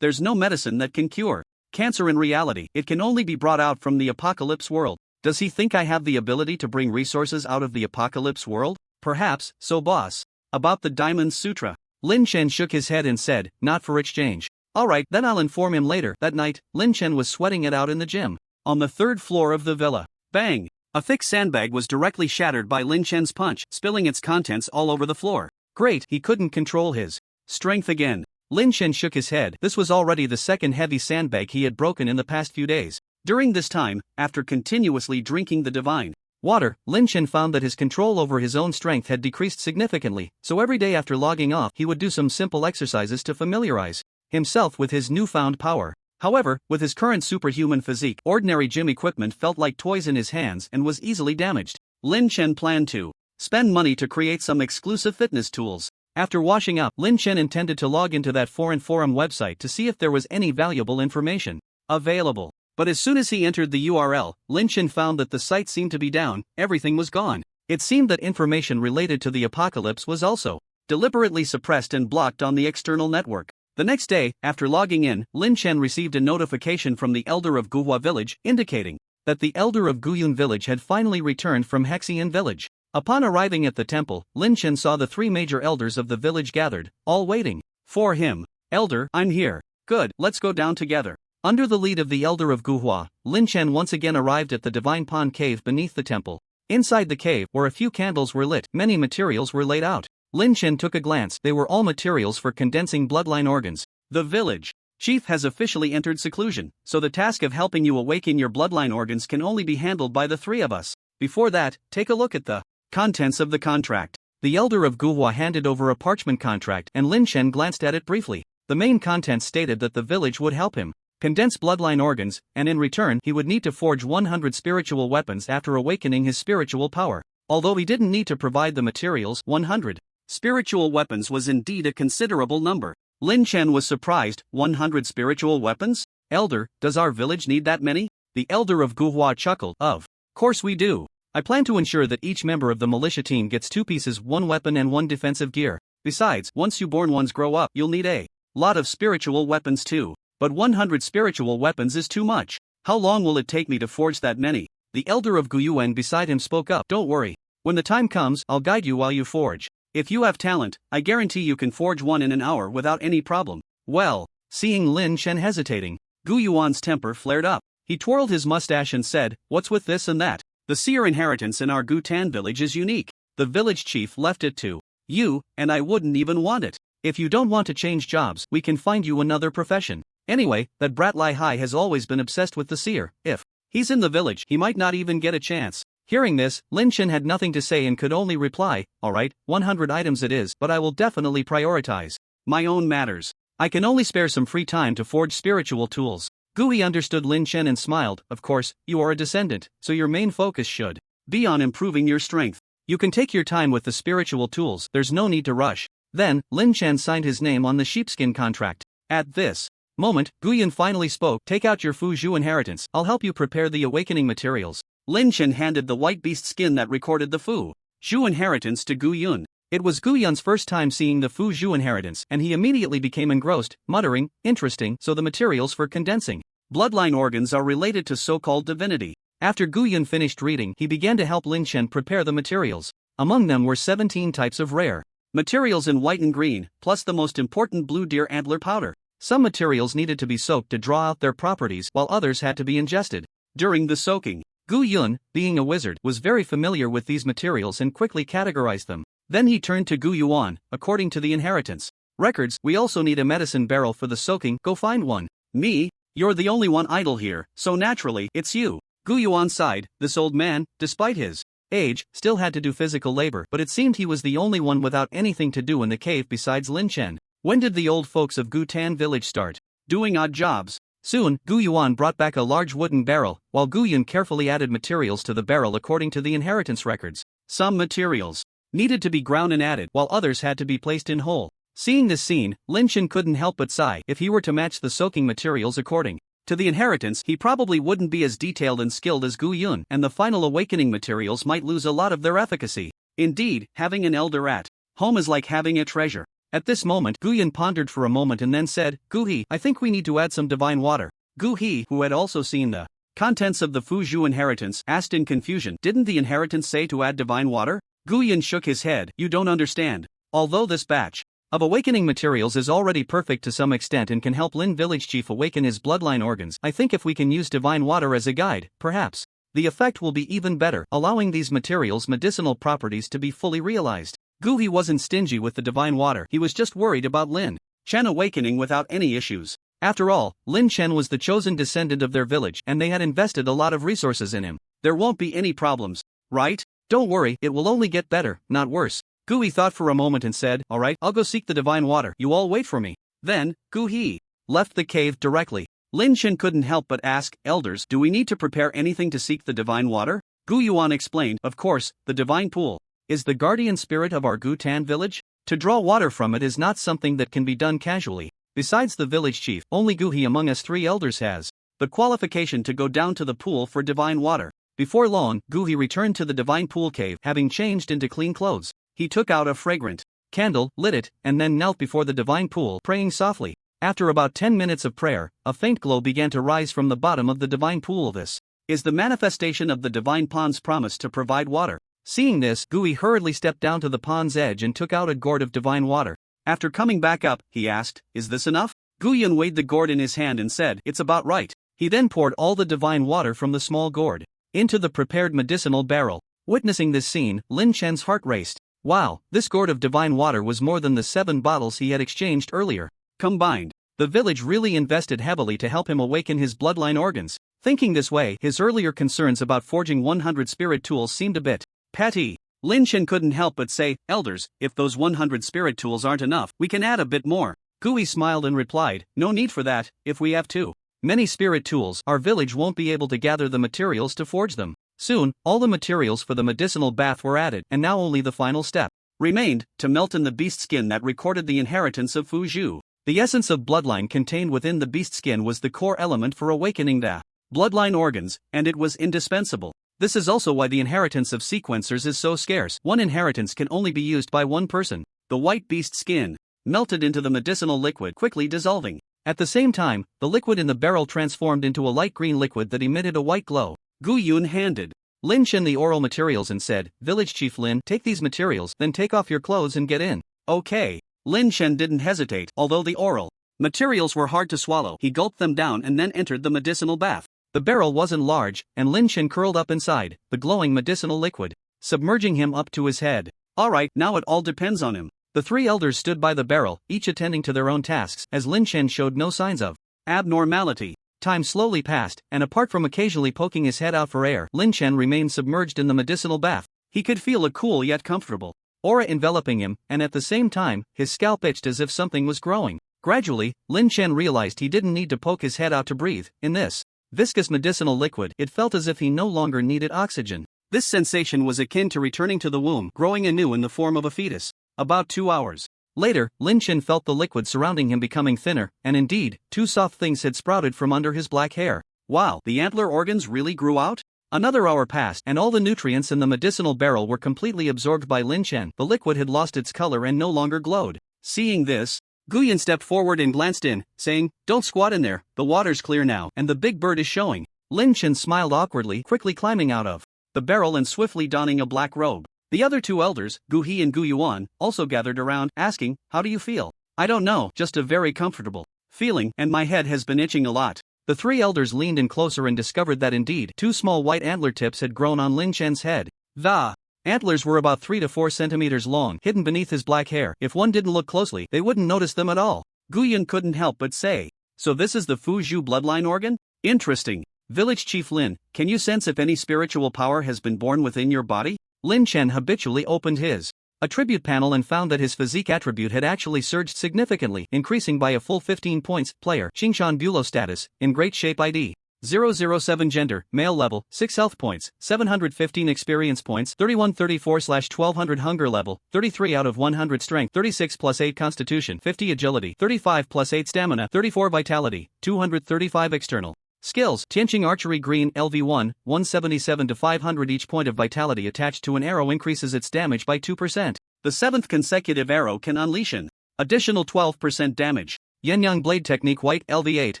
there's no medicine that can cure cancer in reality. It can only be brought out from the apocalypse world. Does he think I have the ability to bring resources out of the apocalypse world? Perhaps, so boss. About the Diamond Sutra." Lin Chen shook his head and said, "Not for exchange." "Alright, then I'll inform him later." That night, Lin Chen was sweating it out in the gym. On the 3rd floor of the villa. Bang! A thick sandbag was directly shattered by Lin Chen's punch, spilling its contents all over the floor. Great, he couldn't control his strength again. Lin Chen shook his head. This was already the 2nd heavy sandbag he had broken in the past few days. During this time, after continuously drinking the divine water, Lin Chen found that his control over his own strength had decreased significantly, so every day after logging off he would do some simple exercises to familiarize himself with his newfound power. However, with his current superhuman physique, ordinary gym equipment felt like toys in his hands and was easily damaged. Lin Chen planned to spend money to create some exclusive fitness tools. After washing up, Lin Chen intended to log into that foreign forum website to see if there was any valuable information available. But as soon as he entered the URL, Lin Chen found that the site seemed to be down, everything was gone. It seemed that information related to the apocalypse was also deliberately suppressed and blocked on the external network. The next day, after logging in, Lin Chen received a notification from the Elder of Guhua Village, indicating that the Elder of Guyun Village had finally returned from Hexian Village. Upon arriving at the temple, Lin Chen saw the 3 major elders of the village gathered, all waiting for him. "Elder, I'm here." "Good, let's go down together." Under the lead of the Elder of Guhua, Lin Chen once again arrived at the Divine Pond Cave beneath the temple. Inside the cave, where a few candles were lit, many materials were laid out. Lin Chen took a glance. They were all materials for condensing bloodline organs. The village chief has officially entered seclusion, so the task of helping you awaken your bloodline organs can only be handled by the 3 of us. Before that, take a look at the contents of the contract. The Elder of Guhua handed over a parchment contract and Lin Chen glanced at it briefly. The main contents stated that the village would help him condense bloodline organs, and in return he would need to forge 100 spiritual weapons after awakening his spiritual power. Although he didn't need to provide the materials, 100 spiritual weapons was indeed a considerable number. Lin Chen was surprised. 100 spiritual weapons? Elder, does our village need that many? The elder of Guhua chuckled. Of course we do. I plan to ensure that each member of the militia team gets 2 pieces, 1 weapon and 1 defensive gear. Besides, once you born ones grow up, you'll need a lot of spiritual weapons too. But 100 spiritual weapons is too much. How long will it take me to forge that many? The elder of Guyuan beside him spoke up. Don't worry. When the time comes, I'll guide you while you forge. If you have talent, I guarantee you can forge one in an hour without any problem. Well, seeing Lin Chen hesitating, Guyuan's temper flared up. He twirled his mustache and said, what's with this and that? The seer inheritance in our Gutan village is unique. The village chief left it to you, and I wouldn't even want it. If you don't want to change jobs, we can find you another profession. Anyway, that brat Lai Hai has always been obsessed with the seer. If he's in the village, he might not even get a chance. Hearing this, Lin Chen had nothing to say and could only reply, alright, 100 items it is, but I will definitely prioritize my own matters. I can only spare some free time to forge spiritual tools. Gui understood Lin Chen and smiled. Of course, you are a descendant, so your main focus should be on improving your strength. You can take your time with the spiritual tools, there's no need to rush. Then, Lin Chen signed his name on the sheepskin contract. At this moment, Guyan finally spoke. Take out your Fu Zhu inheritance, I'll help you prepare the awakening materials. Lin Chen handed the white beast skin that recorded the Fu Zhu inheritance to Gu Yun. It was Gu Yun's first time seeing the Fu Zhu inheritance, and he immediately became engrossed, muttering, interesting, so the materials for condensing bloodline organs are related to so-called divinity. After Gu Yun finished reading, he began to help Lin Chen prepare the materials. Among them were 17 types of rare materials in white and green, plus the most important blue deer antler powder. Some materials needed to be soaked to draw out their properties, while others had to be ingested. During the soaking, Gu Yun, being a wizard, was very familiar with these materials and quickly categorized them. Then he turned to Gu Yuan. According to the inheritance records, we also need a medicine barrel for the soaking. Go find one. Me? You're the only one idle here, so naturally, it's you. Gu Yuan sighed. This old man, despite his age, still had to do physical labor, but it seemed he was the only one without anything to do in the cave besides Lin Chen. When did the old folks of Gutan village start doing odd jobs? Soon, Gu Yuan brought back a large wooden barrel, while Gu Yun carefully added materials to the barrel according to the inheritance records. Some materials needed to be ground and added, while others had to be placed in whole. Seeing this scene, Lin Chen couldn't help but sigh. If he were to match the soaking materials according to the inheritance, he probably wouldn't be as detailed and skilled as Gu Yun, and the final awakening materials might lose a lot of their efficacy. Indeed, having an elder at home is like having a treasure. At this moment, Gu Yun pondered for a moment and then said, Gu He, I think we need to add some divine water. Gu He, who had also seen the contents of the Fu Zhu inheritance, asked in confusion, didn't the inheritance say to add divine water? Gu Yun shook his head. You don't understand. Although this batch of awakening materials is already perfect to some extent and can help Lin village chief awaken his bloodline organs, I think if we can use divine water as a guide, perhaps the effect will be even better, allowing these materials' medicinal properties to be fully realized. Gu He wasn't stingy with the divine water, he was just worried about Lin Chen awakening without any issues. After all, Lin Chen was the chosen descendant of their village and they had invested a lot of resources in him. There won't be any problems, right? Don't worry, it will only get better, not worse. Gu He thought for a moment and said, alright, I'll go seek the divine water, you all wait for me. Then, Gu He left the cave directly. Lin Chen couldn't help but ask, elders, do we need to prepare anything to seek the divine water? Gu Yuan explained, of course, the divine pool is the guardian spirit of our Gutan village. To draw water from it is not something that can be done casually. Besides the village chief, only Gu He among us 3 elders has the qualification to go down to the pool for divine water. Before long, Gu He returned to the divine pool cave, having changed into clean clothes. He took out a fragrant candle, lit it, and then knelt before the divine pool, praying softly. After about 10 minutes of prayer, a faint glow began to rise from the bottom of the divine pool. This is the manifestation of the divine pond's promise to provide water. Seeing this, Gu He hurriedly stepped down to the pond's edge and took out a gourd of divine water. After coming back up, he asked, is this enough? Gu Yun weighed the gourd in his hand and said, it's about right. He then poured all the divine water from the small gourd into the prepared medicinal barrel. Witnessing this scene, Lin Chen's heart raced. Wow, this gourd of divine water was more than the 7 bottles he had exchanged earlier combined. The village really invested heavily to help him awaken his bloodline organs. Thinking this way, his earlier concerns about forging 100 spirit tools seemed a bit petty. Lin Chen couldn't help but say, elders, if those 100 spirit tools aren't enough, we can add a bit more. Gu He smiled and replied, no need for that, if we have 2 Many spirit tools. Our village won't be able to gather the materials to forge them. Soon, all the materials for the medicinal bath were added, and now only the final step remained, to melt in the beast skin that recorded the inheritance of Fuzhou. The essence of bloodline contained within the beast skin was the core element for awakening the bloodline organs, and it was indispensable. This is also why the inheritance of sequencers is so scarce. One inheritance can only be used by one person. The white beast skin melted into the medicinal liquid, quickly dissolving. At the same time, the liquid in the barrel transformed into a light green liquid that emitted a white glow. Gu Yun handed Lin Chen the oral materials and said, "Village Chief Lin, take these materials, then take off your clothes and get in." Okay. Lin Chen didn't hesitate, although the oral materials were hard to swallow. He gulped them down and then entered the medicinal bath. The barrel wasn't large, and Lin Chen curled up inside the glowing medicinal liquid, submerging him up to his head. Alright, now it all depends on him. The three elders stood by the barrel, each attending to their own tasks, as Lin Chen showed no signs of abnormality. Time slowly passed, and apart from occasionally poking his head out for air, Lin Chen remained submerged in the medicinal bath. He could feel a cool yet comfortable aura enveloping him, and at the same time, his scalp itched as if something was growing. Gradually, Lin Chen realized he didn't need to poke his head out to breathe. In this viscous medicinal liquid, it felt as if he no longer needed oxygen. This sensation was akin to returning to the womb, growing anew in the form of a fetus. About 2 hours later, Lin Chen felt the liquid surrounding him becoming thinner, and indeed, 2 soft things had sprouted from under his black hair. Wow, the antler organs really grew out? Another hour passed, and all the nutrients in the medicinal barrel were completely absorbed by Lin Chen. The liquid had lost its color and no longer glowed. Seeing this, Guyan stepped forward and glanced in, saying, "Don't squat in there, the water's clear now, and the big bird is showing." Lin Chen smiled awkwardly, quickly climbing out of the barrel and swiftly donning a black robe. The other 2 elders, Gu He and Gu Yuan, also gathered around, asking, "How do you feel?" "I don't know, just a very comfortable feeling, and my head has been itching a lot." The 3 elders leaned in closer and discovered that indeed 2 small white antler tips had grown on Lin Chen's head. The antlers were about 3 to 4 centimeters long, hidden beneath his black hair. If one didn't look closely, they wouldn't notice them at all. Guyan couldn't help but say, "So this is the Fuzhou bloodline organ? Interesting. Village Chief Lin, can you sense if any spiritual power has been born within your body?" Lin Chen habitually opened his attribute panel and found that his physique attribute had actually surged significantly, increasing by a full 15 points. Player, Qingshan Bulo status, in great shape ID. 007 gender, male level, 6 health points, 715 experience points, 3134/1200 hunger level, 33 out of 100 strength, 36 plus 8 constitution, 50 agility, 35 plus 8 stamina, 34 vitality, 235 external. Skills, Tianqing Archery Green LV1, 177 to 500. Each point of vitality attached to an arrow increases its damage by 2%. The 7th consecutive arrow can unleash an additional 12% damage. Yenyang Blade Technique White LV8,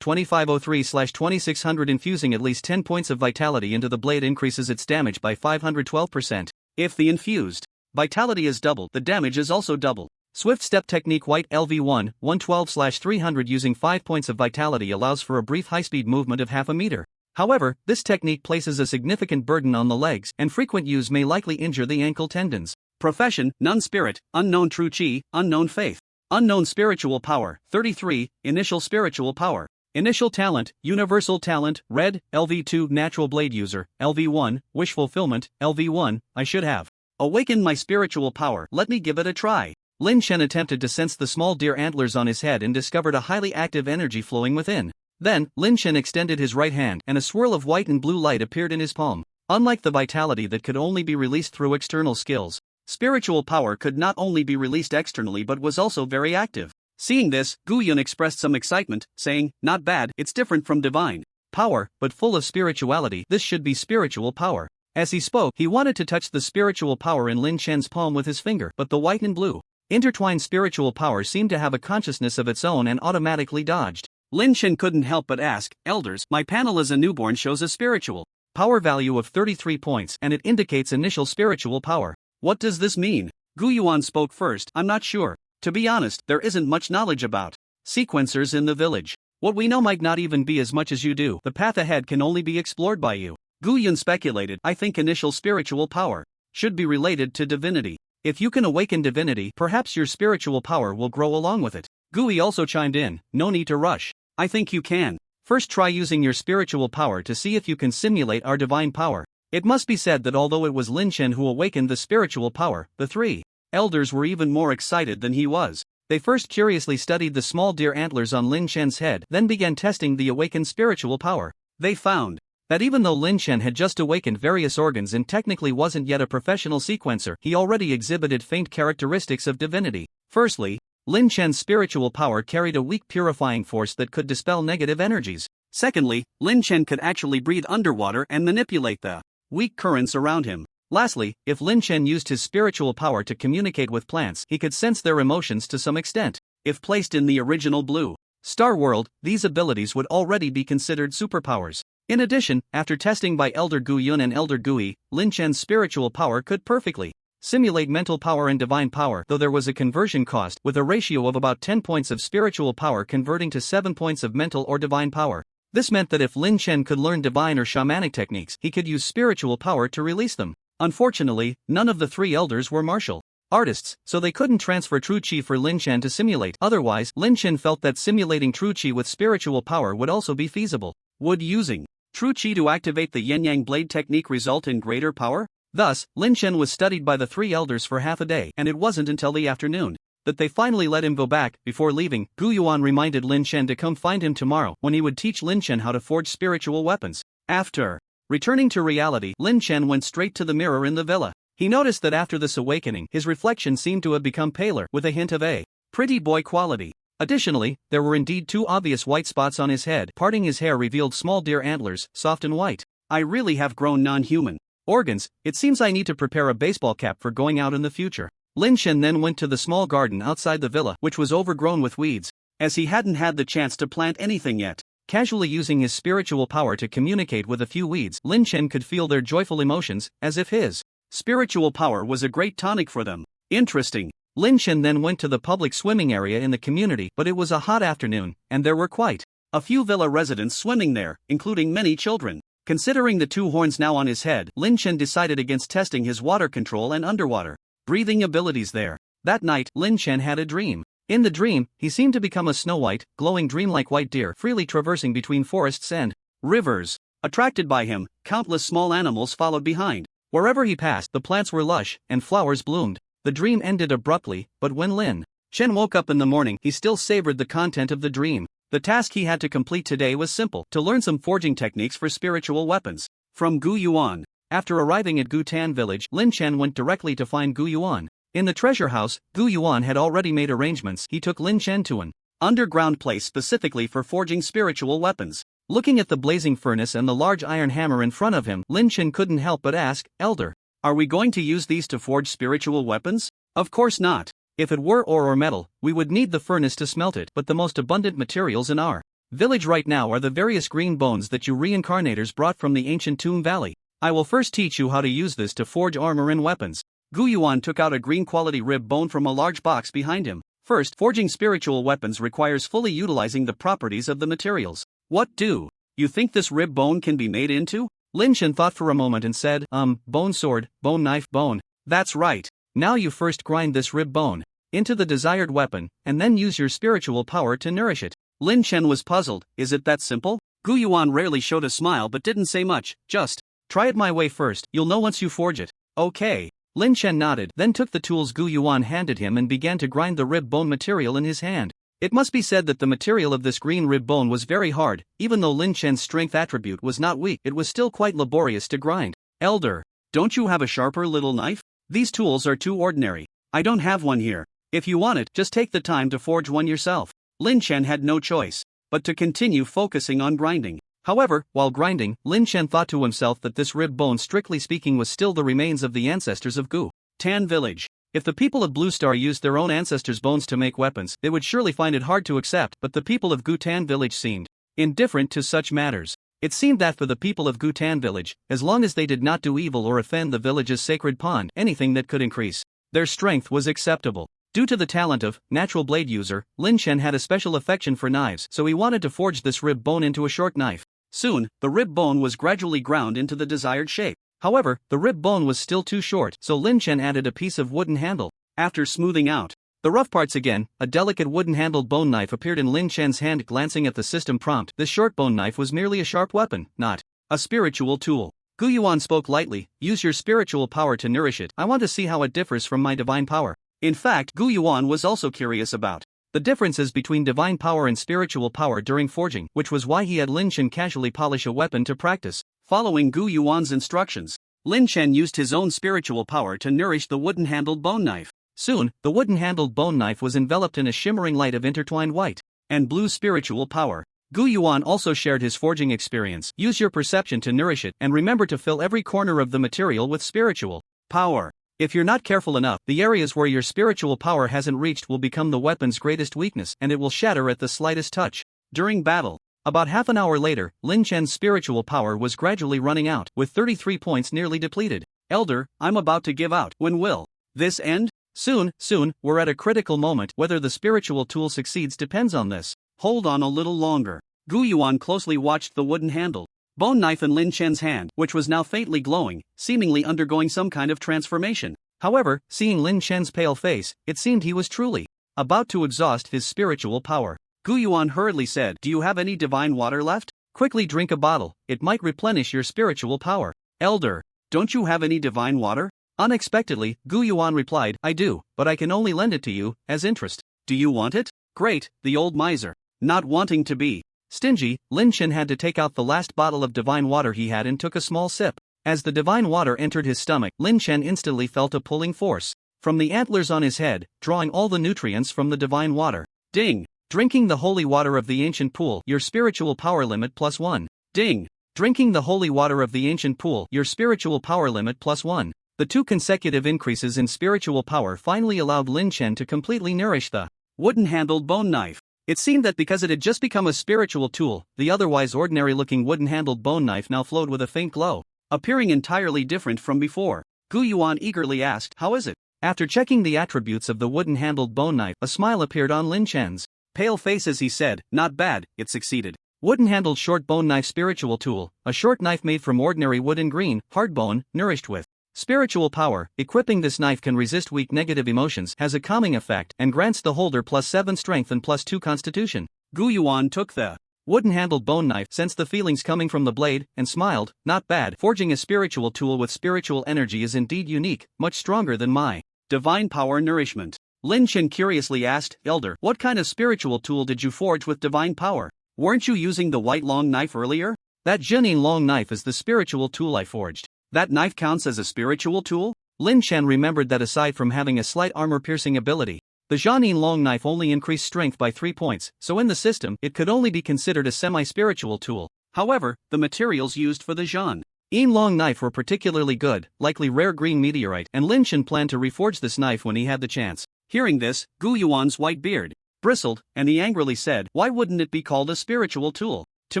2503/2600. Infusing at least 10 points of vitality into the blade increases its damage by 512%. If the infused vitality is doubled, the damage is also double. Swift Step Technique White LV1, 112/300. Using 5 points of vitality allows for a brief high-speed movement of half a meter. However, this technique places a significant burden on the legs, and frequent use may likely injure the ankle tendons. Profession, Nun Spirit, Unknown True Chi, Unknown Faith. Unknown Spiritual Power, 33, Initial Spiritual Power. Initial Talent, Universal Talent, Red, LV2 Natural Blade User, LV1, Wish Fulfillment, LV1, I should have awakened my spiritual power, let me give it a try. Lin Chen attempted to sense the small deer antlers on his head and discovered a highly active energy flowing within. Then, Lin Chen extended his right hand, and a swirl of white and blue light appeared in his palm. Unlike the vitality that could only be released through external skills, spiritual power could not only be released externally but was also very active. Seeing this, Guyan expressed some excitement, saying, "Not bad, it's different from divine power, but full of spirituality. This should be spiritual power." As he spoke, he wanted to touch the spiritual power in Lin Chen's palm with his finger, but the white and blue intertwined spiritual power seemed to have a consciousness of its own and automatically dodged. Lin Chen couldn't help but ask, "Elders, my panel as a newborn shows a spiritual power value of 33 points and it indicates initial spiritual power. What does this mean?" Gu Yuan spoke first. "I'm not sure. To be honest, there isn't much knowledge about sequencers in the village. What we know might not even be as much as you do. The path ahead can only be explored by you." Gu Yun speculated, "I think initial spiritual power should be related to divinity. If you can awaken divinity, perhaps your spiritual power will grow along with it." Gui also chimed in, "No need to rush. I think you can first try using your spiritual power to see if you can simulate our divine power." It must be said that although it was Lin Chen who awakened the spiritual power, the 3 elders were even more excited than he was. They first curiously studied the small deer antlers on Lin Shen's head, then began testing the awakened spiritual power. They found that even though Lin Shen had just awakened various organs and technically wasn't yet a professional sequencer, he already exhibited faint characteristics of divinity. Firstly, Lin Shen's spiritual power carried a weak purifying force that could dispel negative energies. Secondly, Lin Shen could actually breathe underwater and manipulate the weak currents around him. Lastly, if Lin Shen used his spiritual power to communicate with plants, he could sense their emotions to some extent. If placed in the original Blue Star world, these abilities would already be considered superpowers. In addition, after testing by Elder Gu Yun and Elder Gui, Lin Shen's spiritual power could perfectly simulate mental power and divine power, though there was a conversion cost, with a ratio of about 10 points of spiritual power converting to 7 points of mental or divine power. This meant that if Lin Shen could learn divine or shamanic techniques, he could use spiritual power to release them. Unfortunately, none of the three elders were martial artists, so they couldn't transfer true chi for Lin Shen to simulate. Otherwise, Lin Shen felt that simulating true chi with spiritual power would also be feasible. Would using true chi to activate the yin-yang blade technique result in greater power? Thus, Lin Shen was studied by the three elders for half a day, and it wasn't until the afternoon that they finally let him go back. Before leaving, Gu Yuan reminded Lin Shen to come find him tomorrow, when he would teach Lin Shen how to forge spiritual weapons. After returning to reality, Lin Shen went straight to the mirror in the villa. He noticed that after this awakening, his reflection seemed to have become paler, with a hint of a pretty boy quality. Additionally, there were indeed 2 obvious white spots on his head. Parting his hair revealed small deer antlers, soft and white. I really have grown non-human organs. It seems I need to prepare a baseball cap for going out in the future. Lin Shen then went to the small garden outside the villa, which was overgrown with weeds, as he hadn't had the chance to plant anything yet. Casually using his spiritual power to communicate with a few weeds, Lin Shen could feel their joyful emotions, as if his spiritual power was a great tonic for them. Interesting. Lin Shen then went to the public swimming area in the community, but it was a hot afternoon, and there were quite a few villa residents swimming there, including many children. Considering the 2 horns now on his head, Lin Shen decided against testing his water control and underwater breathing abilities there. That night, Lin Shen had a dream. In the dream, he seemed to become a snow-white, glowing dreamlike white deer, freely traversing between forests and rivers. Attracted by him, countless small animals followed behind. Wherever he passed, the plants were lush, and flowers bloomed. The dream ended abruptly, but when Lin Shen woke up in the morning, he still savored the content of the dream. The task he had to complete today was simple: to learn some forging techniques for spiritual weapons. From Gu Yuan. After arriving at Gu Tan village, Lin Shen went directly to find Gu Yuan. In the treasure house, Gu Yuan had already made arrangements. He took Lin Shen to an underground place specifically for forging spiritual weapons. Looking at the blazing furnace and the large iron hammer in front of him, Lin Shen couldn't help but ask, "Elder, are we going to use these to forge spiritual weapons?" "Of course not. If it were ore or metal, we would need the furnace to smelt it, but the most abundant materials in our village right now are the various green bones that you reincarnators brought from the ancient Tomb Valley. I will first teach you how to use this to forge armor and weapons." Gu Yuan took out a green quality rib bone from a large box behind him. First, forging spiritual weapons requires fully utilizing the properties of the materials. "What do you think this rib bone can be made into?" Lin Shen thought for a moment and said, bone sword, bone knife, bone. "That's right. Now you first grind this rib bone into the desired weapon, and then use your spiritual power to nourish it." Lin Shen was puzzled. Is it that simple? Gu Yuan rarely showed a smile but didn't say much. "Just try it my way first, you'll know once you forge it." "Okay." Lin Shen nodded, then took the tools Gu Yuan handed him and began to grind the rib bone material in his hand. It must be said that the material of this green rib bone was very hard. Even though Lin Shen's strength attribute was not weak, it was still quite laborious to grind. "Elder, don't you have a sharper little knife? These tools are too ordinary. I don't have one here. If you want it, just take the time to forge one yourself." Lin Shen had no choice but to continue focusing on grinding. However, while grinding, Lin Shen thought to himself that this rib bone, strictly speaking, was still the remains of the ancestors of Gu Tan village. If the people of Blue Star used their own ancestors' bones to make weapons, they would surely find it hard to accept, but the people of Gu Tan village seemed indifferent to such matters. It seemed that for the people of Gu Tan village, as long as they did not do evil or offend the village's sacred pond, anything that could increase their strength was acceptable. Due to the talent of natural blade user, Lin Shen had a special affection for knives, so he wanted to forge this rib bone into a short knife. Soon, the rib bone was gradually ground into the desired shape. However, the rib bone was still too short, so Lin Shen added a piece of wooden handle. After smoothing out the rough parts again, a delicate wooden-handled bone knife appeared in Lin Shen's hand. Glancing at the system prompt, this short bone knife was merely a sharp weapon, not a spiritual tool. Gu Yuan spoke lightly, "Use your spiritual power to nourish it. I want to see how it differs from my divine power." In fact, Gu Yuan was also curious about the differences between divine power and spiritual power during forging, which was why he had Lin Chen casually polish a weapon to practice. Following Gu Yuan's instructions, Lin Chen used his own spiritual power to nourish the wooden-handled bone knife. Soon, the wooden-handled bone knife was enveloped in a shimmering light of intertwined white and blue spiritual power. Gu Yuan also shared his forging experience. Use your perception to nourish it, and remember to fill every corner of the material with spiritual power. If you're not careful enough, the areas where your spiritual power hasn't reached will become the weapon's greatest weakness, and it will shatter at the slightest touch. During battle, about half an hour later, Lin Chen's spiritual power was gradually running out, with 33 points nearly depleted. Elder, I'm about to give out. When will this end? Soon, we're at a critical moment. Whether the spiritual tool succeeds depends on this. Hold on a little longer. Gu Yuan closely watched the wooden-handled bone knife in Lin Chen's hand, which was now faintly glowing, seemingly undergoing some kind of transformation. However, seeing Lin Chen's pale face, it seemed he was truly about to exhaust his spiritual power. Gu Yuan hurriedly said, "Do you have any divine water left? Quickly drink a bottle, it might replenish your spiritual power." Elder, don't you have any divine water? Unexpectedly, Gu Yuan replied, "I do, but I can only lend it to you, as interest." "Do you want it?" Great, the old miser. Not wanting to be stingy, Lin Chen had to take out the last bottle of divine water he had and took a small sip. As the divine water entered his stomach, Lin Chen instantly felt a pulling force from the antlers on his head, drawing all the nutrients from the divine water. Ding! Drinking the holy water of the ancient pool, your spiritual power limit +1. Ding! Drinking the holy water of the ancient pool, your spiritual power limit +1. The 2 consecutive increases in spiritual power finally allowed Lin Chen to completely nourish the wooden-handled bone knife. It seemed that because it had just become a spiritual tool, the otherwise ordinary-looking wooden-handled bone knife now glowed with a faint glow, appearing entirely different from before. Gu Yuan eagerly asked, "How is it?" After checking the attributes of the wooden-handled bone knife, a smile appeared on Lin Chen's pale face as he said, "Not bad, it succeeded." Wooden-handled short bone knife spiritual tool, a short knife made from ordinary wood and green, hard bone, nourished with spiritual power. Equipping this knife can resist weak negative emotions, has a calming effect, and grants the holder +7 strength and +2 constitution. Gu Yuan took the wooden-handled bone knife, sensed the feelings coming from the blade, and smiled. "Not bad. Forging a spiritual tool with spiritual energy is indeed unique, much stronger than my divine power nourishment." Lin Chen curiously asked, "Elder, what kind of spiritual tool did you forge with divine power? Weren't you using the white long knife earlier?" "That Jianin long knife is the spiritual tool I forged." "That knife counts as a spiritual tool?" Lin Chen remembered that aside from having a slight armor-piercing ability, the Jianin long knife only increased strength by 3 points, so in the system, it could only be considered a semi-spiritual tool. However, the materials used for the Jianin long knife were particularly good, likely rare green meteorite, and Lin Chen planned to reforge this knife when he had the chance. Hearing this, Gu Yuan's white beard bristled, and he angrily said, "Why wouldn't it be called a spiritual tool? To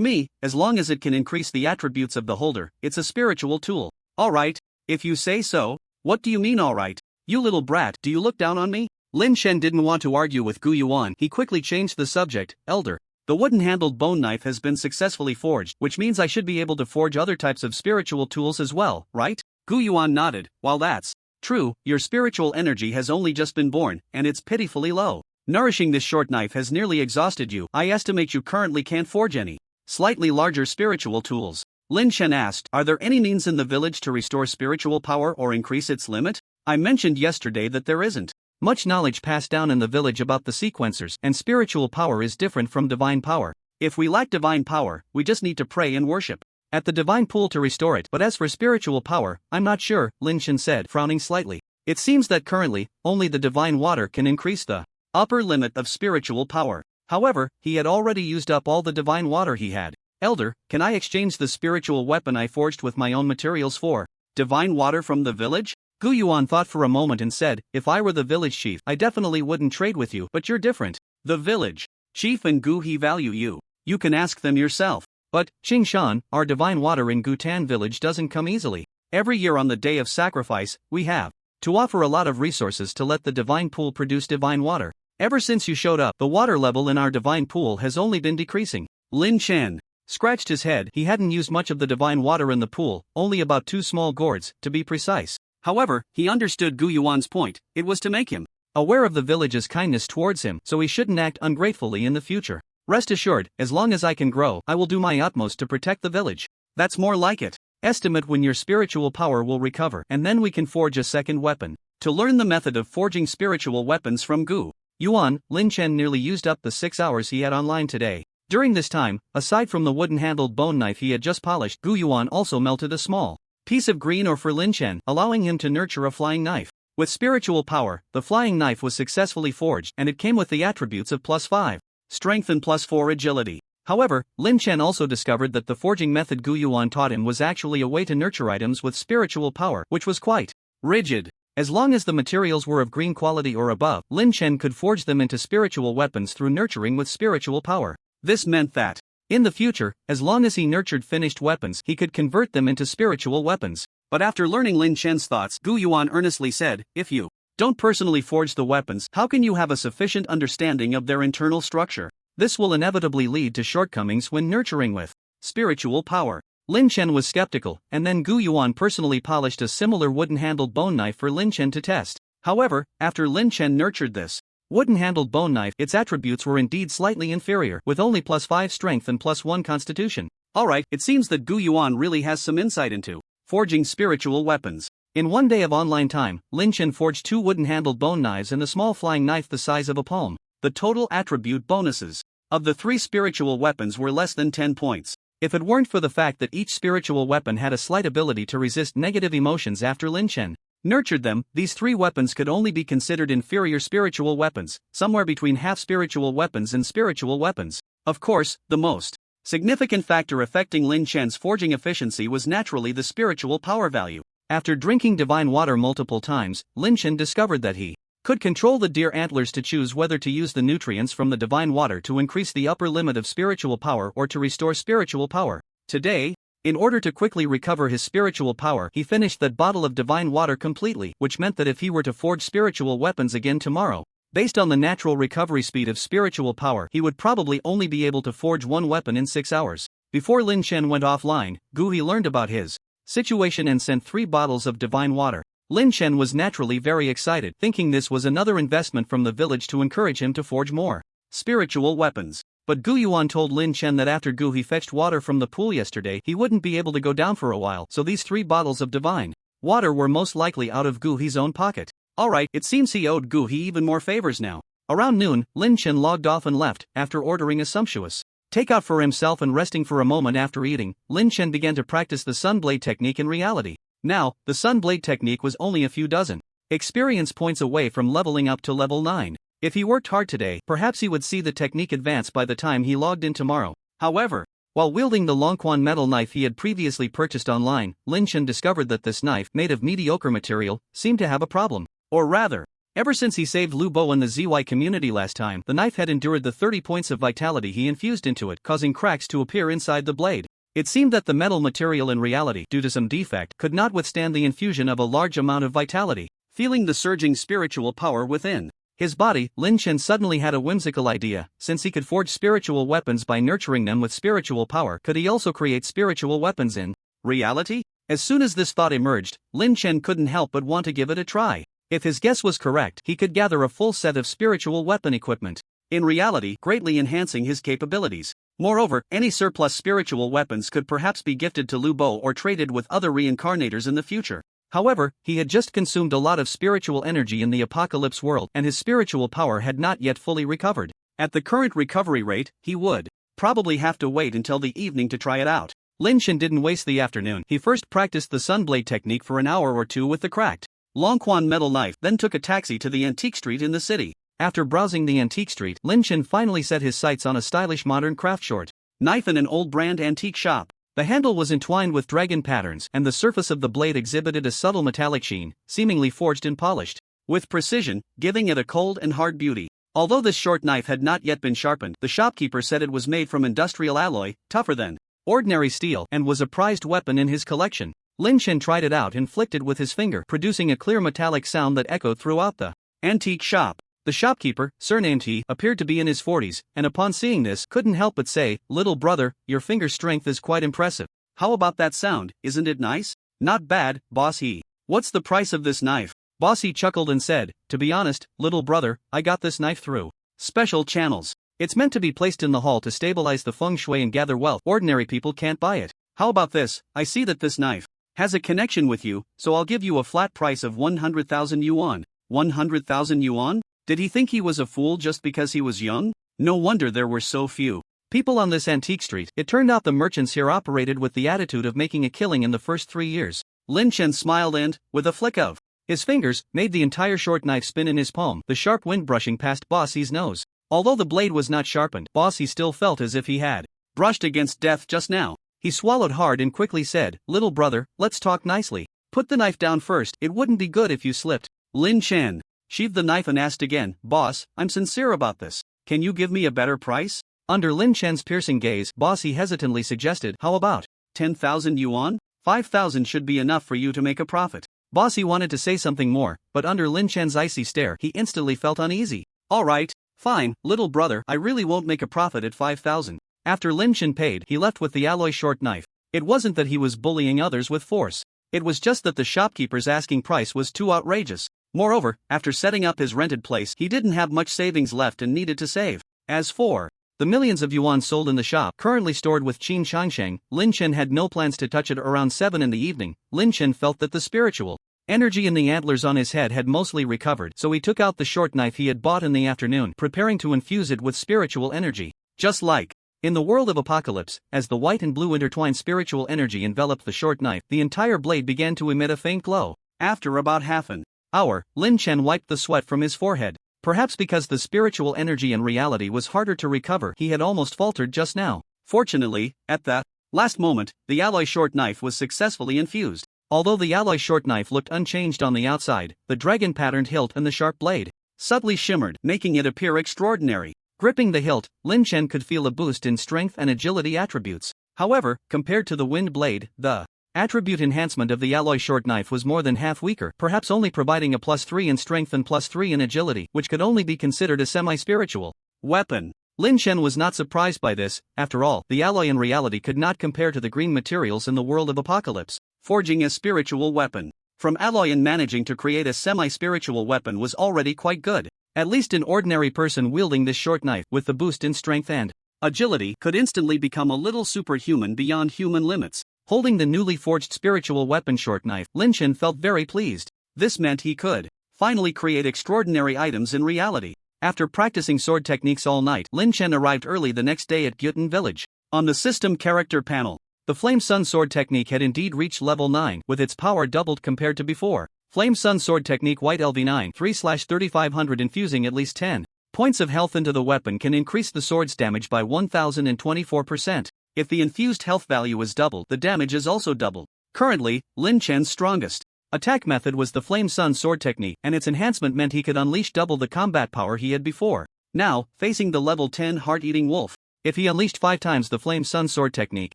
me, as long as it can increase the attributes of the holder, it's a spiritual tool." "Alright, if you say so." "What do you mean alright? You little brat, do you look down on me?" Lin Chen didn't want to argue with Gu Yuan. He quickly changed the subject. "Elder, the wooden-handled bone knife has been successfully forged, which means I should be able to forge other types of spiritual tools as well, right?" Gu Yuan nodded. "While that's true, your spiritual energy has only just been born, and it's pitifully low. Nourishing this short knife has nearly exhausted you. I estimate you currently can't forge any slightly larger spiritual tools." Lin Chen asked, "Are there any means in the village to restore spiritual power or increase its limit? I mentioned yesterday that there isn't much knowledge passed down in the village about the sequencers, and spiritual power is different from divine power. If we lack divine power, we just need to pray and worship at the divine pool to restore it. But as for spiritual power, I'm not sure," Lin Chen said, frowning slightly. "It seems that currently, only the divine water can increase the upper limit of spiritual power." However, he had already used up all the divine water he had. "Elder, can I exchange the spiritual weapon I forged with my own materials for divine water from the village?" Gu Yuan thought for a moment and said, "If I were the village chief, I definitely wouldn't trade with you, but you're different. The village chief and Gu He value you. You can ask them yourself." "But, Qing Shan, our divine water in Gutan village doesn't come easily. Every year on the day of sacrifice, we have to offer a lot of resources to let the divine pool produce divine water. Ever since you showed up, the water level in our divine pool has only been decreasing." Lin Chen scratched his head. He hadn't used much of the divine water in the pool, only about 2 small gourds, to be precise. However, he understood Gu Yuan's point. It was to make him aware of the village's kindness towards him, so he shouldn't act ungratefully in the future. "Rest assured, as long as I can grow, I will do my utmost to protect the village." "That's more like it. Estimate when your spiritual power will recover, and then we can forge a second weapon." To learn the method of forging spiritual weapons from Gu Yuan, Lin Chen nearly used up the 6 hours he had online today. During this time, aside from the wooden-handled bone knife he had just polished, Gu Yuan also melted a small piece of green ore for Lin Chen, allowing him to nurture a flying knife. With spiritual power, the flying knife was successfully forged, and it came with the attributes of +5 strength and +4 agility. However, Lin Chen also discovered that the forging method Gu Yuan taught him was actually a way to nurture items with spiritual power, which was quite rigid. As long as the materials were of green quality or above, Lin Chen could forge them into spiritual weapons through nurturing with spiritual power. This meant that, in the future, as long as he nurtured finished weapons, he could convert them into spiritual weapons. But after learning Lin Chen's thoughts, Gu Yuan earnestly said, "If you don't personally forge the weapons, how can you have a sufficient understanding of their internal structure? This will inevitably lead to shortcomings when nurturing with spiritual power." Lin Chen was skeptical, and then Gu Yuan personally polished a similar wooden-handled bone knife for Lin Chen to test. However, after Lin Chen nurtured this wooden-handled bone knife, its attributes were indeed slightly inferior, with only +5 strength and +1 constitution. Alright, it seems that Gu Yuan really has some insight into forging spiritual weapons. In one day of online time, Lin Chen forged 2 wooden-handled bone knives and a small flying knife the size of a palm. The total attribute bonuses of the 3 spiritual weapons were less than 10 points. If it weren't for the fact that each spiritual weapon had a slight ability to resist negative emotions after Lin Chen nurtured them, these 3 weapons could only be considered inferior spiritual weapons, somewhere between half spiritual weapons and spiritual weapons. Of course, the most significant factor affecting Lin Chen's forging efficiency was naturally the spiritual power value. After drinking divine water multiple times, Lin Chen discovered that he could control the deer antlers to choose whether to use the nutrients from the divine water to increase the upper limit of spiritual power or to restore spiritual power. Today, in order to quickly recover his spiritual power, he finished that bottle of divine water completely, which meant that if he were to forge spiritual weapons again tomorrow, based on the natural recovery speed of spiritual power, he would probably only be able to forge 1 weapon in 6 hours. Before Lin Chen went offline, Gu learned about his situation and sent 3 bottles of divine water. Lin Chen was naturally very excited, thinking this was another investment from the village to encourage him to forge more spiritual weapons. But Gu Yuan told Lin Chen that after Gu fetched water from the pool yesterday, he wouldn't be able to go down for a while, so these 3 bottles of divine water were most likely out of Gu's own pocket. Alright, it seems he owed Gu even more favors now. Around noon, Lin Chen logged off and left, after ordering a sumptuous takeout for himself and resting for a moment after eating. Lin Chen began to practice the Sunblade technique in reality. Now, the Sunblade technique was only a few dozen experience points away from leveling up to level 9. If he worked hard today, perhaps he would see the technique advance by the time he logged in tomorrow. However, while wielding the Longquan metal knife he had previously purchased online, Lin Chen discovered that this knife, made of mediocre material, seemed to have a problem. Or rather, ever since he saved Lu Bo in the ZY community last time, the knife had endured the 30 points of vitality he infused into it, causing cracks to appear inside the blade. It seemed that the metal material in reality, due to some defect, could not withstand the infusion of a large amount of vitality. Feeling the surging spiritual power within his body, Lin Chen suddenly had a whimsical idea. Since he could forge spiritual weapons by nurturing them with spiritual power, could he also create spiritual weapons in reality? As soon as this thought emerged, Lin Chen couldn't help but want to give it a try. If his guess was correct, he could gather a full set of spiritual weapon equipment in reality, greatly enhancing his capabilities. Moreover, any surplus spiritual weapons could perhaps be gifted to Lu Bo or traded with other reincarnators in the future. However, he had just consumed a lot of spiritual energy in the apocalypse world, and his spiritual power had not yet fully recovered. At the current recovery rate, he would probably have to wait until the evening to try it out. Lin Chen didn't waste the afternoon. He first practiced the Sunblade technique for an hour or 2 with the cracked Longquan metal knife, then took a taxi to the antique street in the city. After browsing the antique street, Lin Chen finally set his sights on a stylish modern craft short knife in an old brand antique shop. The handle was entwined with dragon patterns, and the surface of the blade exhibited a subtle metallic sheen, seemingly forged and polished with precision, giving it a cold and hard beauty. Although this short knife had not yet been sharpened, the shopkeeper said it was made from industrial alloy, tougher than ordinary steel, and was a prized weapon in his collection. Lin Chen tried it out and flicked it with his finger, producing a clear metallic sound that echoed throughout the antique shop. The shopkeeper, surnamed He, appeared to be in his 40s, and upon seeing this, couldn't help but say, "Little brother, your finger strength is quite impressive. How about that sound, isn't it nice?" "Not bad, boss He. What's the price of this knife?" Boss He chuckled and said, "To be honest, little brother, I got this knife through special channels. It's meant to be placed in the hall to stabilize the feng shui and gather wealth. Ordinary people can't buy it. How about this? I see that this knife has a connection with you, so I'll give you a flat price of 100,000 yuan. 100,000 yuan? Did he think he was a fool just because he was young? No wonder there were so few people on this antique street. It turned out the merchants here operated with the attitude of making a killing in the first 3 years. Lin Chen smiled and, with a flick of his fingers, made the entire short knife spin in his palm, the sharp wind brushing past Bossy's nose. Although the blade was not sharpened, Bossy still felt as if he had brushed against death just now. He swallowed hard and quickly said, "Little brother, let's talk nicely. Put the knife down first, it wouldn't be good if you slipped." Lin Chen sheathed the knife and asked again, "Boss, I'm sincere about this. Can you give me a better price?" Under Lin Chen's piercing gaze, Bossy hesitantly suggested, "How about 10,000 yuan? 5,000 should be enough for you to make a profit." Bossy wanted to say something more, but under Lin Chen's icy stare, he instantly felt uneasy. "All right, fine, little brother, I really won't make a profit at 5,000. After Lin Chen paid, he left with the alloy short knife. It wasn't that he was bullying others with force. It was just that the shopkeeper's asking price was too outrageous. Moreover, after setting up his rented place, he didn't have much savings left and needed to save. As for the millions of yuan sold in the shop, currently stored with Qin Shangsheng, Lin Chen had no plans to touch it. Around 7 in the evening, Lin Chen felt that the spiritual energy in the antlers on his head had mostly recovered, so he took out the short knife he had bought in the afternoon, preparing to infuse it with spiritual energy. Just like in the world of Apocalypse, as the white and blue intertwined spiritual energy enveloped the short knife, the entire blade began to emit a faint glow. After about half an hour, Lin Chen wiped the sweat from his forehead. Perhaps because the spiritual energy in reality was harder to recover, he had almost faltered just now. Fortunately, at that last moment, the alloy short knife was successfully infused. Although the alloy short knife looked unchanged on the outside, the dragon-patterned hilt and the sharp blade subtly shimmered, making it appear extraordinary. Gripping the hilt, Lin Chen could feel a boost in strength and agility attributes. However, compared to the wind blade, the attribute enhancement of the alloy short knife was more than half weaker, perhaps only providing a +3 in strength and +3 in agility, which could only be considered a semi-spiritual weapon. Lin Chen was not surprised by this. After all, the alloy in reality could not compare to the green materials in the world of Apocalypse. Forging a spiritual weapon from alloy and managing to create a semi-spiritual weapon was already quite good. At least an ordinary person wielding this short knife, with the boost in strength and agility, could instantly become a little superhuman beyond human limits. Holding the newly forged spiritual weapon short knife, Lin Chen felt very pleased. This meant he could finally create extraordinary items in reality. After practicing sword techniques all night, Lin Chen arrived early the next day at Gyutan village. On the system character panel, the Flame Sun sword technique had indeed reached level 9, with its power doubled compared to before. Flame Sun sword technique White LV9 3/3500, infusing at least 10 points of health into the weapon can increase the sword's damage by 1024%. If the infused health value is doubled, the damage is also doubled. Currently, Lin Chen's strongest attack method was the Flame Sun sword technique, and its enhancement meant he could unleash double the combat power he had before. Now, facing the level 10 heart-eating wolf, if he unleashed 5 times the Flame Sun sword technique,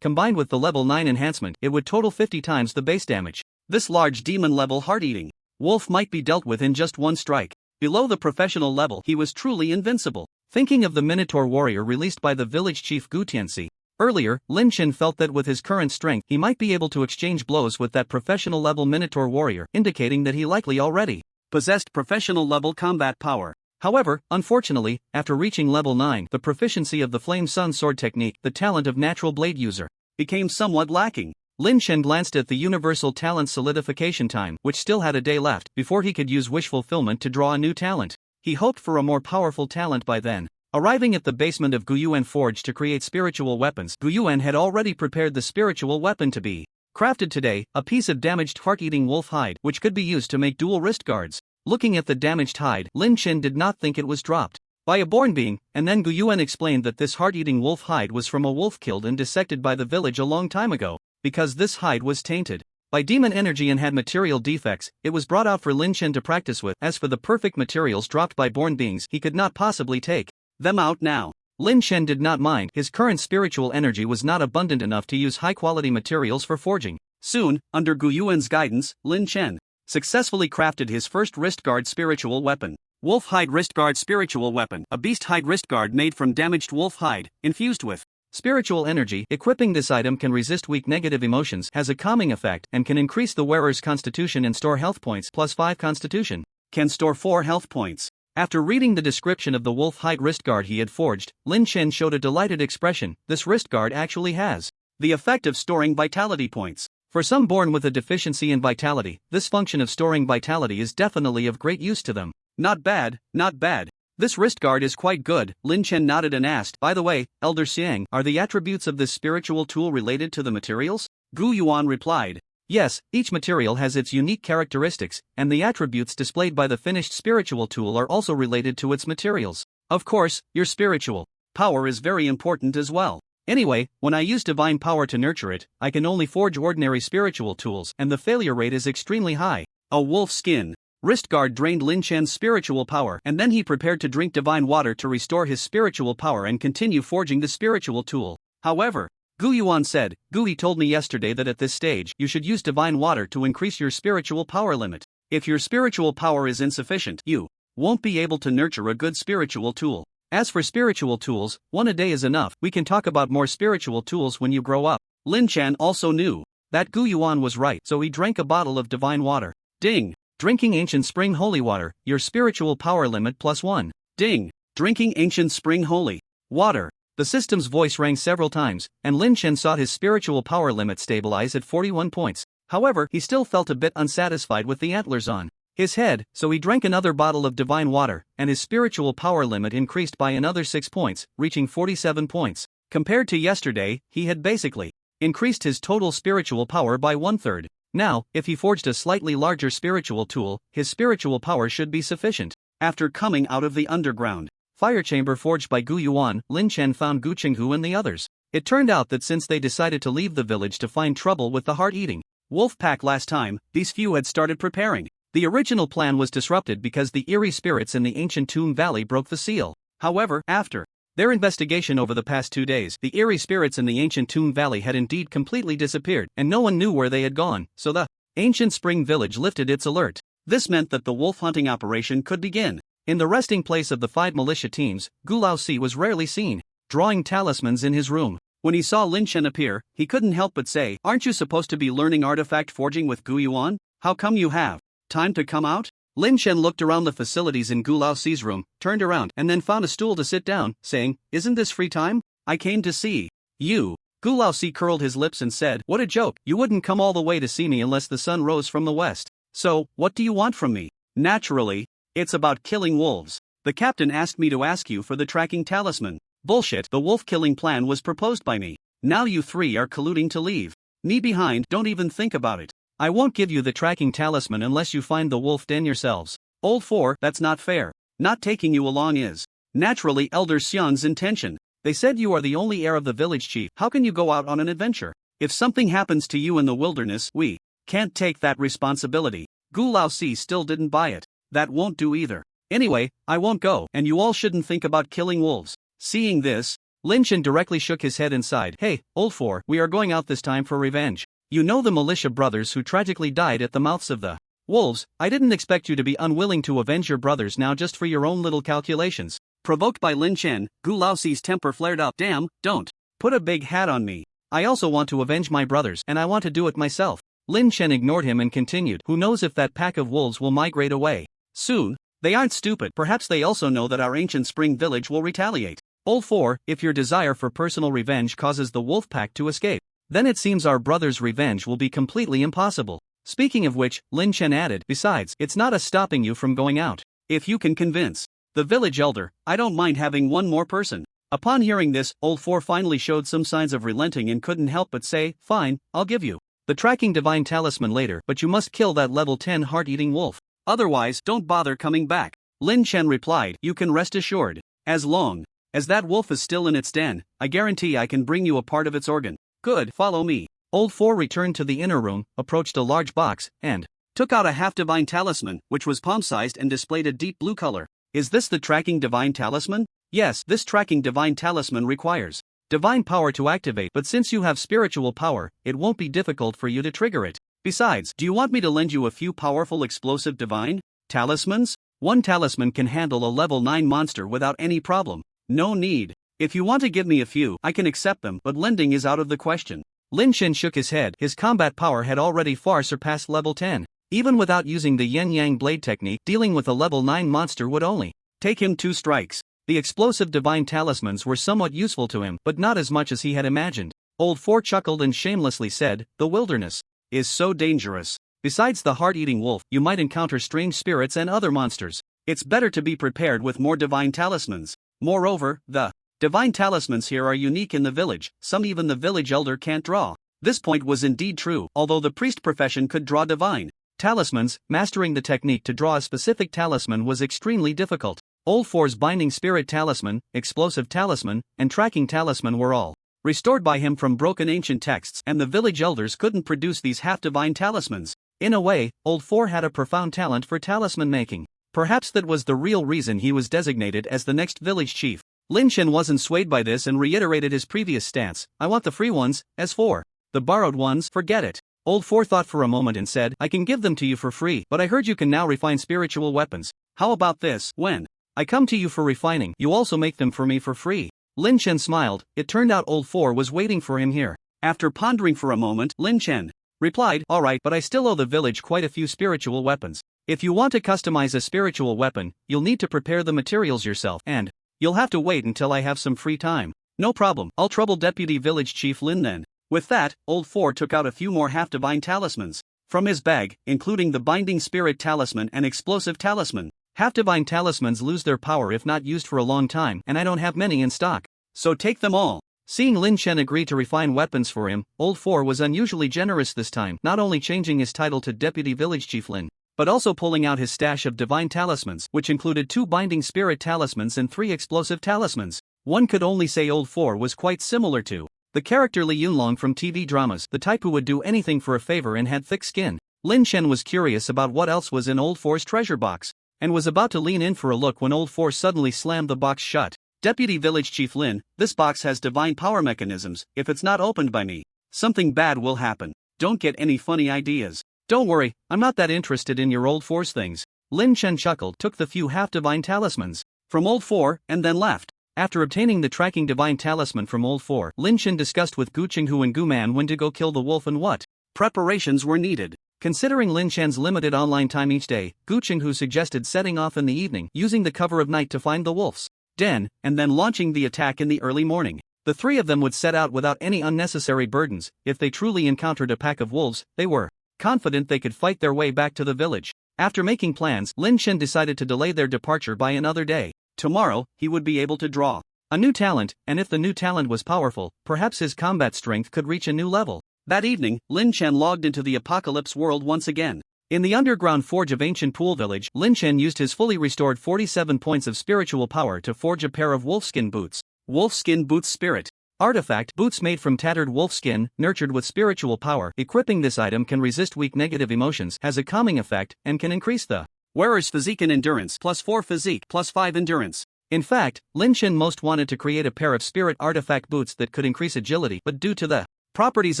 combined with the level 9 enhancement, it would total 50 times the base damage. This large demon-level heart-eating wolf might be dealt with in just one strike. Below the professional level, he was truly invincible. Thinking of the Minotaur warrior released by the village chief Gu Tianxi earlier, Lin Chen felt that with his current strength, he might be able to exchange blows with that professional-level Minotaur warrior, indicating that he likely already possessed professional-level combat power. However, unfortunately, after reaching level 9, the proficiency of the Flame Sun sword technique, the talent of natural blade user, became somewhat lacking. Lin Chen glanced at the universal talent solidification time, which still had a day left, before he could use wish fulfillment to draw a new talent. He hoped for a more powerful talent by then. Arriving at the basement of Guyuan Forge to create spiritual weapons, Guyuan had already prepared the spiritual weapon to be crafted today, a piece of damaged heart-eating wolf hide, which could be used to make dual wrist guards. Looking at the damaged hide, Lin Chen did not think it was dropped by a born being, and then Guyuan explained that this heart-eating wolf hide was from a wolf killed and dissected by the village a long time ago. Because this hide was tainted by demon energy and had material defects, it was brought out for Lin Chen to practice with. As for the perfect materials dropped by born beings, he could not possibly take them out now. Lin Chen did not mind. His current spiritual energy was not abundant enough to use high-quality materials for forging. Soon, under Guyuan's guidance, Lin Chen successfully crafted his first wrist guard spiritual weapon. Wolf hide wrist guard spiritual weapon, a beast hide wrist guard made from damaged wolf hide, infused with spiritual energy. Equipping this item can resist weak negative emotions, has a calming effect, and can increase the wearer's constitution and store health points. +5 constitution. Can store 4 health points. After reading the description of the wolf hide wrist guard he had forged, Lin Chen showed a delighted expression. This wrist guard actually has the effect of storing vitality points. For some born with a deficiency in vitality, this function of storing vitality is definitely of great use to them. Not bad, not bad. This wrist guard is quite good, Lin Chen nodded and asked, by the way, Elder Xiang, are the attributes of this spiritual tool related to the materials? Gu Yuan replied. Yes, each material has its unique characteristics, and the attributes displayed by the finished spiritual tool are also related to its materials. Of course, your spiritual power is very important as well. Anyway, when I use divine power to nurture it, I can only forge ordinary spiritual tools, and the failure rate is extremely high. A wolf skin wrist guard drained Lin Chen's spiritual power, and then he prepared to drink divine water to restore his spiritual power and continue forging the spiritual tool. However, Gu Yuan said, Gui told me yesterday that at this stage you should use divine water to increase your spiritual power limit. If your spiritual power is insufficient, you won't be able to nurture a good spiritual tool. As for spiritual tools, one a day is enough. We can talk about more spiritual tools when you grow up. Lin Chen also knew that Gu Yuan was right, so he drank a bottle of divine water. Ding! Drinking ancient spring holy water, your spiritual power limit +1. Ding! Drinking ancient spring holy water. The system's voice rang several times, and Lin Chen saw his spiritual power limit stabilize at 41 points. However, he still felt a bit unsatisfied with the antlers on his head, so he drank another bottle of divine water, and his spiritual power limit increased by another 6 points, reaching 47 points. Compared to yesterday, he had basically increased his total spiritual power by 1/3. Now, if he forged a slightly larger spiritual tool, his spiritual power should be sufficient. After coming out of the underground fire chamber forged by Gu Yuan, Lin Chen found Gu Qinghu and the others. It turned out that since they decided to leave the village to find trouble with the heart-eating wolf pack last time, these few had started preparing. The original plan was disrupted because the eerie spirits in the ancient Tomb Valley broke the seal. However, after their investigation over the past 2 days, the eerie spirits in the ancient Tomb Valley had indeed completely disappeared, and no one knew where they had gone, so the ancient spring village lifted its alert. This meant that the wolf hunting operation could begin. In the resting place of the 5 militia teams, Gu Laosi was rarely seen, drawing talismans in his room. When he saw Lin Chen appear, he couldn't help but say, "Aren't you supposed to be learning artifact forging with Gu Yuan? How come you have time to come out?" Lin Chen looked around the facilities in Gu Laosi's room, turned around, and then found a stool to sit down, saying, "Isn't this free time? I came to see you." Gu Laosi curled his lips and said, "What a joke, you wouldn't come all the way to see me unless the sun rose from the west. So, what do you want from me?" "Naturally, it's about killing wolves. The captain asked me to ask you for the tracking talisman." "Bullshit, the wolf killing plan was proposed by me. Now you 3 are colluding to leave me behind, don't even think about it. I won't give you the tracking talisman unless you find the wolf den yourselves." "Old 4, that's not fair. Not taking you along is naturally Elder Xiang's intention. They said you are the only heir of the village chief. How can you go out on an adventure? If something happens to you in the wilderness, we can't take that responsibility." Gu Laosi still didn't buy it. "That won't do either. Anyway, I won't go, and you all shouldn't think about killing wolves." Seeing this, Lin Chen directly shook his head and sighed. "Hey, Old 4, we are going out this time for revenge. You know the militia brothers who tragically died at the mouths of the wolves. I didn't expect you to be unwilling to avenge your brothers now just for your own little calculations." Provoked by Lin Chen, Gu Laosi's temper flared up. "Damn, don't put a big hat on me. I also want to avenge my brothers, and I want to do it myself." Lin Chen ignored him and continued, "Who knows if that pack of wolves will migrate away soon? They aren't stupid. Perhaps they also know that our ancient spring village will retaliate. Old 4, if your desire for personal revenge causes the wolf pack to escape, then it seems our brother's revenge will be completely impossible." Speaking of which, Lin Chen added, "Besides, it's not us stopping you from going out. If you can convince the village elder, I don't mind having one more person." Upon hearing this, Old 4 finally showed some signs of relenting and couldn't help but say, "Fine, I'll give you the tracking divine talisman later, but you must kill that level 10 heart-eating wolf. Otherwise, don't bother coming back." Lin Chen replied, "You can rest assured. As long as that wolf is still in its den, I guarantee I can bring you a part of its organ." "Good, follow me." Old 4 returned to the inner room, approached a large box, and took out a half-divine talisman, which was palm-sized and displayed a deep blue color. "Is this the tracking divine talisman?" "Yes, this tracking divine talisman requires divine power to activate, but since you have spiritual power, it won't be difficult for you to trigger it. Besides, do you want me to lend you a few powerful explosive divine talismans? One talisman can handle a level 9 monster without any problem." "No need. If you want to give me a few, I can accept them, but lending is out of the question." Lin Chen shook his head. His combat power had already far surpassed level 10. Even without using the yin-yang blade technique, dealing with a level 9 monster would only take him 2 strikes. The explosive divine talismans were somewhat useful to him, but not as much as he had imagined. Old 4 chuckled and shamelessly said, "The wilderness is so dangerous. Besides the heart-eating wolf, you might encounter strange spirits and other monsters. It's better to be prepared with more divine talismans. Moreover, the divine talismans here are unique in the village, some even the village elder can't draw. This point was indeed true, although the priest profession could draw divine talismans, mastering the technique to draw a specific talisman was extremely difficult. Old Four's binding spirit talisman, explosive talisman, and tracking talisman were all restored by him from broken ancient texts, and the village elders couldn't produce these half-divine talismans. In a way, Old Four had a profound talent for talisman making. Perhaps that was the real reason he was designated as the next village chief. Lin Chen wasn't swayed by this and reiterated his previous stance: I want the free ones. As for the borrowed ones, forget it. Old Four thought for a moment and said, I can give them to you for free, but I heard you can now refine spiritual weapons. How about this? When I come to you for refining, you also make them for me for free. Lin Chen smiled. It turned out Old Four was waiting for him here. After pondering for a moment, Lin Chen replied, alright, but I still owe the village quite a few spiritual weapons. If you want to customize a spiritual weapon, you'll need to prepare the materials yourself, and you'll have to wait until I have some free time. No problem, I'll trouble Deputy Village Chief Lin then. With that, Old Four took out a few more half-divine talismans from his bag, including the binding spirit talisman and explosive talisman. Half-divine talismans lose their power if not used for a long time, and I don't have many in stock. So take them all. Seeing Lin Chen agree to refine weapons for him, Old Four was unusually generous this time, not only changing his title to Deputy Village Chief Lin, but also pulling out his stash of divine talismans, which included 2 binding spirit talismans and 3 explosive talismans. One could only say Old Four was quite similar to the character Li Yunlong from TV dramas, the type who would do anything for a favor and had thick skin. Lin Chen was curious about what else was in Old Four's treasure box, and was about to lean in for a look when Old Four suddenly slammed the box shut. Deputy Village Chief Lin, this box has divine power mechanisms. If it's not opened by me, something bad will happen. Don't get any funny ideas. Don't worry, I'm not that interested in your Old Four's things. Lin Chen chuckled, took the few half-divine talismans from Old Four, and then left. After obtaining the tracking divine talisman from Old Four, Lin Chen discussed with Gu Qinghu and Gu Man when to go kill the wolf and what preparations were needed. Considering Lin Chen's limited online time each day, Gu Qinghu suggested setting off in the evening, using the cover of night to find the wolf's den, and then launching the attack in the early morning. The 3 of them would set out without any unnecessary burdens. If they truly encountered a pack of wolves, they were confident they could fight their way back to the village. After making plans, Lin Chen decided to delay their departure by another day. Tomorrow, he would be able to draw a new talent, and if the new talent was powerful, perhaps his combat strength could reach a new level. That evening, Lin Chen logged into the apocalypse world once again. In the underground forge of ancient Pool Village, Lin Chen used his fully restored 47 points of spiritual power to forge a pair of wolfskin boots. Wolfskin boots spirit artifact, boots made from tattered wolfskin, nurtured with spiritual power. Equipping this item can resist weak negative emotions, has a calming effect, and can increase the wearer's physique and endurance, +4 physique, +5 endurance. In fact, Lin Chen most wanted to create a pair of spirit artifact boots that could increase agility, but due to the properties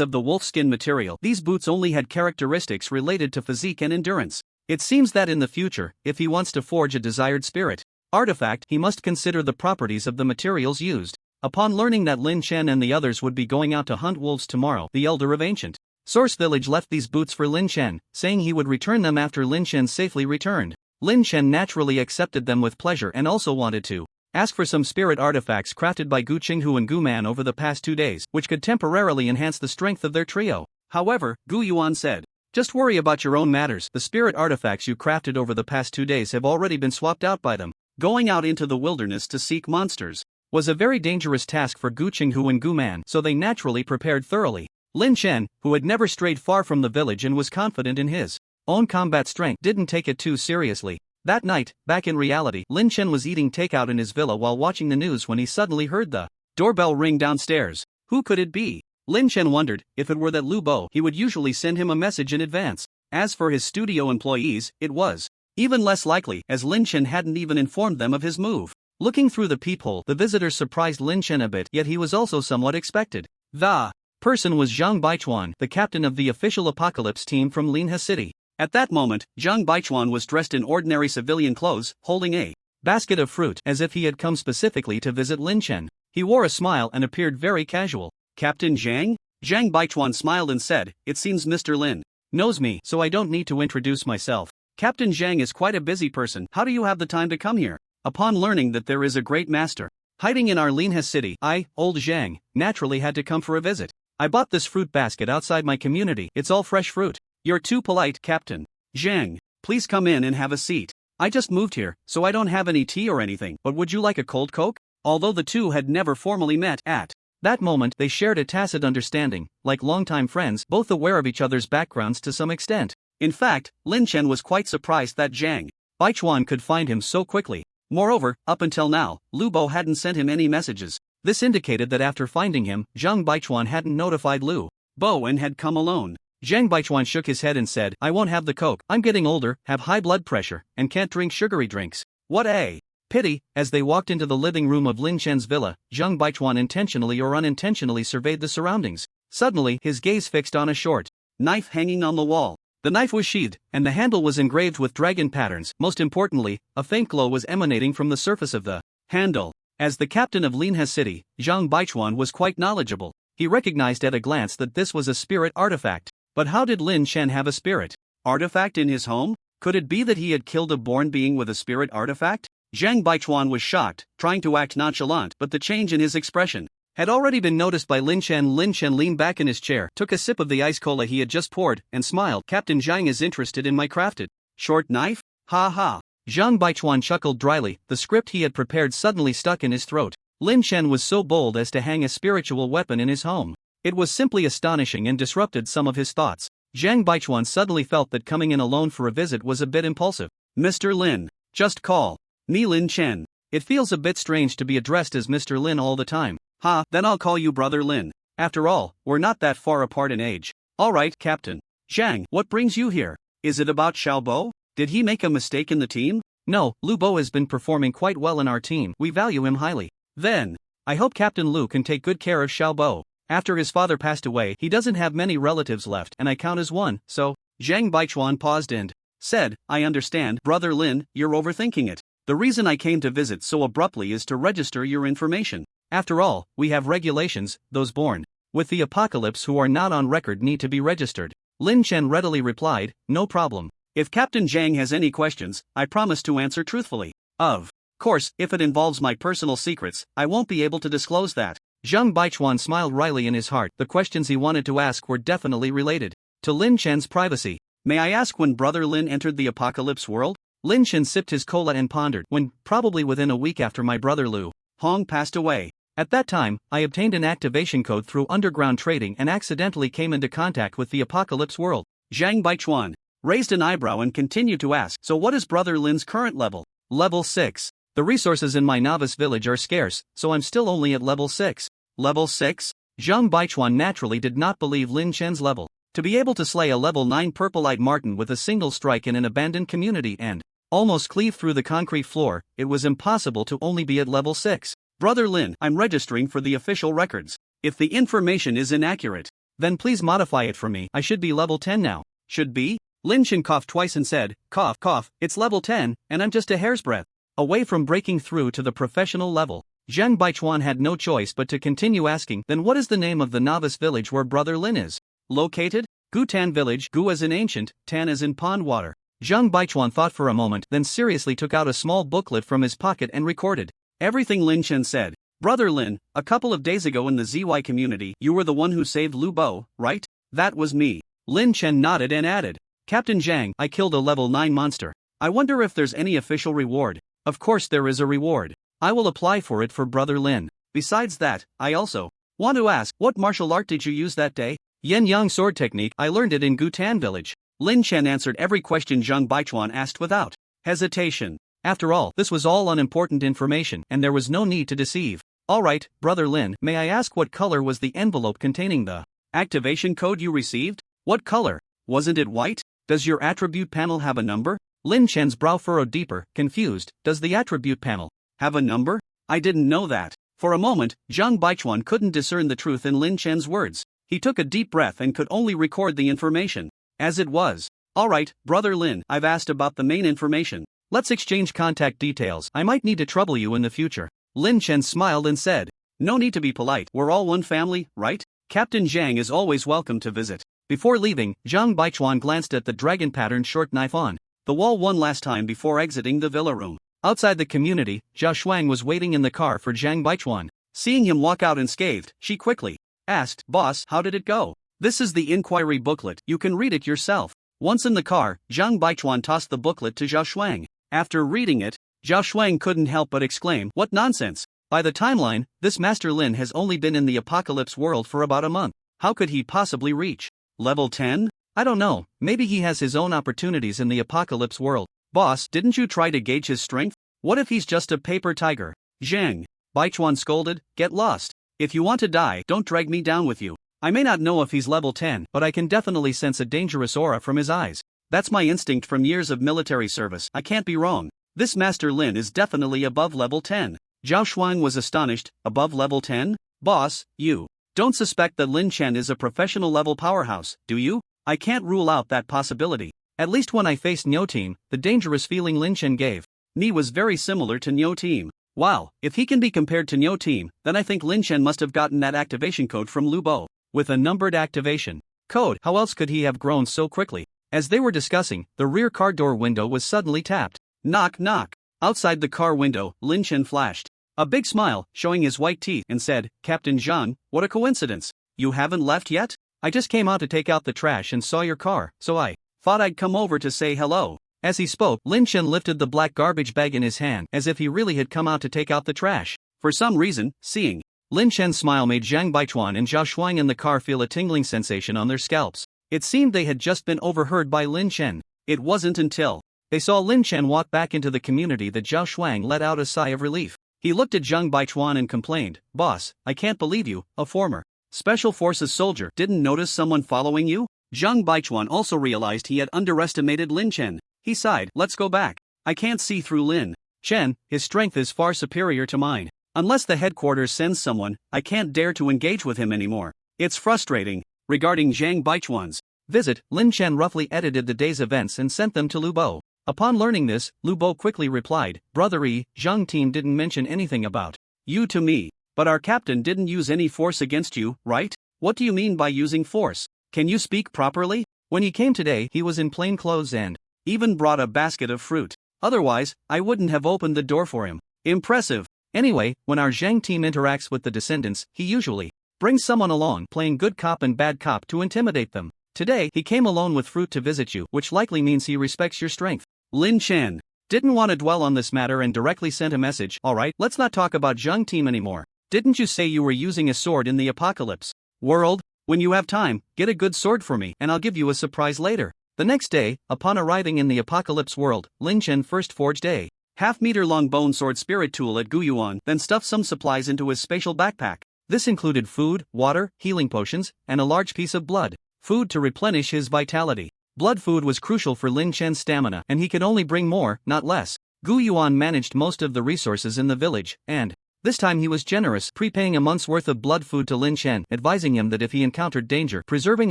of the wolfskin material, these boots only had characteristics related to physique and endurance. It seems that in the future, if he wants to forge a desired spirit artifact, he must consider the properties of the materials used. Upon learning that Lin Chen and the others would be going out to hunt wolves tomorrow, the elder of ancient Source Village left these boots for Lin Chen, saying he would return them after Lin Chen safely returned. Lin Chen naturally accepted them with pleasure and also wanted to ask for some spirit artifacts crafted by Gu Qinghu and Gu Man over the past 2 days, which could temporarily enhance the strength of their trio. However, Gu Yuan said, just worry about your own matters. The spirit artifacts you crafted over the past 2 days have already been swapped out by them. Going out into the wilderness to seek monsters was a very dangerous task for Gu Qinghu and Gu Man, so they naturally prepared thoroughly. Lin Chen, who had never strayed far from the village and was confident in his own combat strength, didn't take it too seriously. That night, back in reality, Lin Chen was eating takeout in his villa while watching the news when he suddenly heard the doorbell ring downstairs. Who could it be? Lin Chen wondered. If it were that Lu Bo, he would usually send him a message in advance. As for his studio employees, it was even less likely, as Lin Chen hadn't even informed them of his move. Looking through the peephole, the visitors surprised Lin Chen a bit, yet he was also somewhat expected. The person was Zhang Baichuan, the captain of the official apocalypse team from Linha City. At that moment, Zhang Baichuan was dressed in ordinary civilian clothes, holding a basket of fruit, as if he had come specifically to visit Lin Chen. He wore a smile and appeared very casual. Captain Zhang? Zhang Baichuan smiled and said, it seems Mr. Lin knows me, so I don't need to introduce myself. Captain Zhang is quite a busy person. How do you have the time to come here? Upon learning that there is a great master hiding in our Linha city, I, old Zhang, naturally had to come for a visit. I bought this fruit basket outside my community. It's all fresh fruit. You're too polite, Captain. Zhang, please come in and have a seat. I just moved here, so I don't have any tea or anything, but would you like a cold Coke? Although the two had never formally met at that moment, they shared a tacit understanding, like longtime friends, both aware of each other's backgrounds to some extent. In fact, Lin Chen was quite surprised that Zhang Baichuan could find him so quickly. Moreover, up until now, Lu Bo hadn't sent him any messages. This indicated that after finding him, Zhang Baichuan hadn't notified Lu Bo and had come alone. Zhang Baichuan shook his head and said, I won't have the Coke. I'm getting older, have high blood pressure, and can't drink sugary drinks. What a pity. As they walked into the living room of Lin Chen's villa, Zhang Baichuan intentionally or unintentionally surveyed the surroundings. Suddenly, his gaze fixed on a short knife hanging on the wall. The knife was sheathed, and the handle was engraved with dragon patterns. Most importantly, a faint glow was emanating from the surface of the handle. As the captain of Linhe City, Zhang Baichuan was quite knowledgeable. He recognized at a glance that this was a spirit artifact. But how did Lin Chen have a spirit artifact in his home? Could it be that he had killed a born being with a spirit artifact? Zhang Baichuan was shocked, trying to act nonchalant, but the change in his expression had already been noticed by Lin Chen. Lin Chen leaned back in his chair, took a sip of the ice cola he had just poured, and smiled. Captain Zhang is interested in my crafted short knife? Ha ha. Zhang Baichuan chuckled dryly. The script he had prepared suddenly stuck in his throat. Lin Chen was so bold as to hang a spiritual weapon in his home. It was simply astonishing and disrupted some of his thoughts. Zhang Baichuan suddenly felt that coming in alone for a visit was a bit impulsive. Mr. Lin, just call me Lin Chen. It feels a bit strange to be addressed as Mr. Lin all the time. Ha, then I'll call you Brother Lin. After all, we're not that far apart in age. Alright, Captain. Zhang, what brings you here? Is it about Xiaobo? Did he make a mistake in the team? No, Lu Bo has been performing quite well in our team. We value him highly. Then, I hope Captain Lu can take good care of Xiaobo. After his father passed away, he doesn't have many relatives left, and I count as one, so. Zhang Baichuan paused and said, I understand, Brother Lin, you're overthinking it. The reason I came to visit so abruptly is to register your information. After all, we have regulations. Those born with the apocalypse who are not on record need to be registered. Lin Chen readily replied, no problem. If Captain Zhang has any questions, I promise to answer truthfully. Of course, if it involves my personal secrets, I won't be able to disclose that. Zhang Baichuan smiled wryly in his heart. The questions he wanted to ask were definitely related to Lin Chen's privacy. May I ask when Brother Lin entered the apocalypse world? Lin Chen sipped his cola and pondered. When, probably within a week after my brother Lu Hong passed away. At that time, I obtained an activation code through underground trading and accidentally came into contact with the apocalypse world. Zhang Baichuan raised an eyebrow and continued to ask, so what is Brother Lin's current level? Level 6. The resources in my novice village are scarce, so I'm still only at level 6. Level 6? Zhang Baichuan naturally did not believe Lin Chen's level. To be able to slay a level 9 purple-eyed marten with a single strike in an abandoned community and almost cleave through the concrete floor, it was impossible to only be at level 6. Brother Lin, I'm registering for the official records. If the information is inaccurate, then please modify it for me. I should be level 10 now. Should be? Lin Chen coughed twice and said, cough, cough, it's level 10, and I'm just a hair's breadth away from breaking through to the professional level. Zhang Baichuan had no choice but to continue asking, then what is the name of the novice village where Brother Lin is located? Gutan village. Gu as in ancient, Tan as in pond water. Zhang Baichuan thought for a moment, then seriously took out a small booklet from his pocket and recorded everything Lin Chen said. Brother Lin, a couple of days ago in the ZY community, you were the one who saved Lu Bo, right? That was me. Lin Chen nodded and added, Captain Zhang, I killed a level 9 monster. I wonder if there's any official reward. Of course there is a reward. I will apply for it for Brother Lin. Besides that, I also want to ask, what martial art did you use that day? Yin Yang sword technique. I learned it in Gutan village. Lin Chen answered every question Zhang Baichuan asked without hesitation. After all, this was all unimportant information, and there was no need to deceive. Alright, Brother Lin, may I ask what color was the envelope containing the activation code you received? What color? Wasn't it white? Does your attribute panel have a number? Lin Chen's brow furrowed deeper, confused. Does the attribute panel have a number? I didn't know that. For a moment, Zhang Baichuan couldn't discern the truth in Lin Chen's words. He took a deep breath and could only record the information as it was. Alright, Brother Lin, I've asked about the main information. Let's exchange contact details. I might need to trouble you in the future. Lin Chen smiled and said, no need to be polite. We're all one family, right? Captain Zhang is always welcome to visit. Before leaving, Zhang Baichuan glanced at the dragon-patterned short knife on the wall one last time before exiting the villa room. Outside the community, Zhao Shuang was waiting in the car for Zhang Baichuan. Seeing him walk out unscathed, she quickly asked, "Boss, how did it go?" "This is the inquiry booklet, you can read it yourself." Once in the car, Zhang Baichuan tossed the booklet to Zhao Shuang. After reading it, Zhao Shuang couldn't help but exclaim, "What nonsense! By the timeline, this Master Lin has only been in the Apocalypse world for about a month. How could he possibly reach level 10? I don't know, maybe he has his own opportunities in the Apocalypse world." "Boss, didn't you try to gauge his strength? What if he's just a paper tiger?" Zhang Baichuan scolded, "Get lost. If you want to die, don't drag me down with you. I may not know if he's level 10, but I can definitely sense a dangerous aura from his eyes. That's my instinct from years of military service, I can't be wrong. This Master Lin is definitely above level 10. Zhao Shuang was astonished, above level 10? "Boss, you don't suspect that Lin Chen is a professional level powerhouse, do you?" "I can't rule out that possibility. At least when I faced Nyo Team, the dangerous feeling Lin Chen gave me was very similar to Nyo Team. Wow, if he can be compared to Nyo Team, then I think Lin Chen must have gotten that activation code from Lu Bo. With a numbered activation code, how else could he have grown so quickly?" As they were discussing, the rear car door window was suddenly tapped. Knock knock. Outside the car window, Lin Chen flashed a big smile, showing his white teeth, and said, "Captain Zhang, what a coincidence. You haven't left yet? I just came out to take out the trash and saw your car, so I thought I'd come over to say hello." As he spoke, Lin Chen lifted the black garbage bag in his hand, as if he really had come out to take out the trash. For some reason, seeing Lin Chen's smile made Zhang Baichuan and Zhao Shuang in the car feel a tingling sensation on their scalps. It seemed they had just been overheard by Lin Chen. It wasn't until they saw Lin Chen walk back into the community that Zhao Shuang let out a sigh of relief. He looked at Zhang Baichuan and complained, "Boss, I can't believe you, a former Special Forces soldier, didn't notice someone following you?" Zhang Baichuan also realized he had underestimated Lin Chen. He sighed, "Let's go back. I can't see through Lin Chen, his strength is far superior to mine. Unless the headquarters sends someone, I can't dare to engage with him anymore. It's frustrating." Regarding Zhang Baichuan's visit, Lin Chen roughly edited the day's events and sent them to Lu Bo. Upon learning this, Lu Bo quickly replied, "Brother Yi, Zhang Team didn't mention anything about you to me. But our captain didn't use any force against you, right? What do you mean by using force? Can you speak properly? When he came today, he was in plain clothes and even brought a basket of fruit. Otherwise, I wouldn't have opened the door for him. Impressive. Anyway, when our Zhang Team interacts with the descendants, he usually brings someone along playing good cop and bad cop to intimidate them. Today, he came alone with fruit to visit you, which likely means he respects your strength." Lin Chen didn't want to dwell on this matter and directly sent a message, "Alright, let's not talk about Zhang Team anymore. Didn't you say you were using a sword in the Apocalypse world? When you have time, get a good sword for me and I'll give you a surprise later." The next day, upon arriving in the Apocalypse world, Lin Chen first forged a half-meter-long bone sword spirit tool at Guyuan, then stuffed some supplies into his spatial backpack. This included food, water, healing potions, and a large piece of blood food to replenish his vitality. Blood food was crucial for Lin Chen's stamina, and he could only bring more, not less. Guyuan managed most of the resources in the village, and this time he was generous, prepaying a month's worth of blood food to Lin Chen, advising him that if he encountered danger, preserving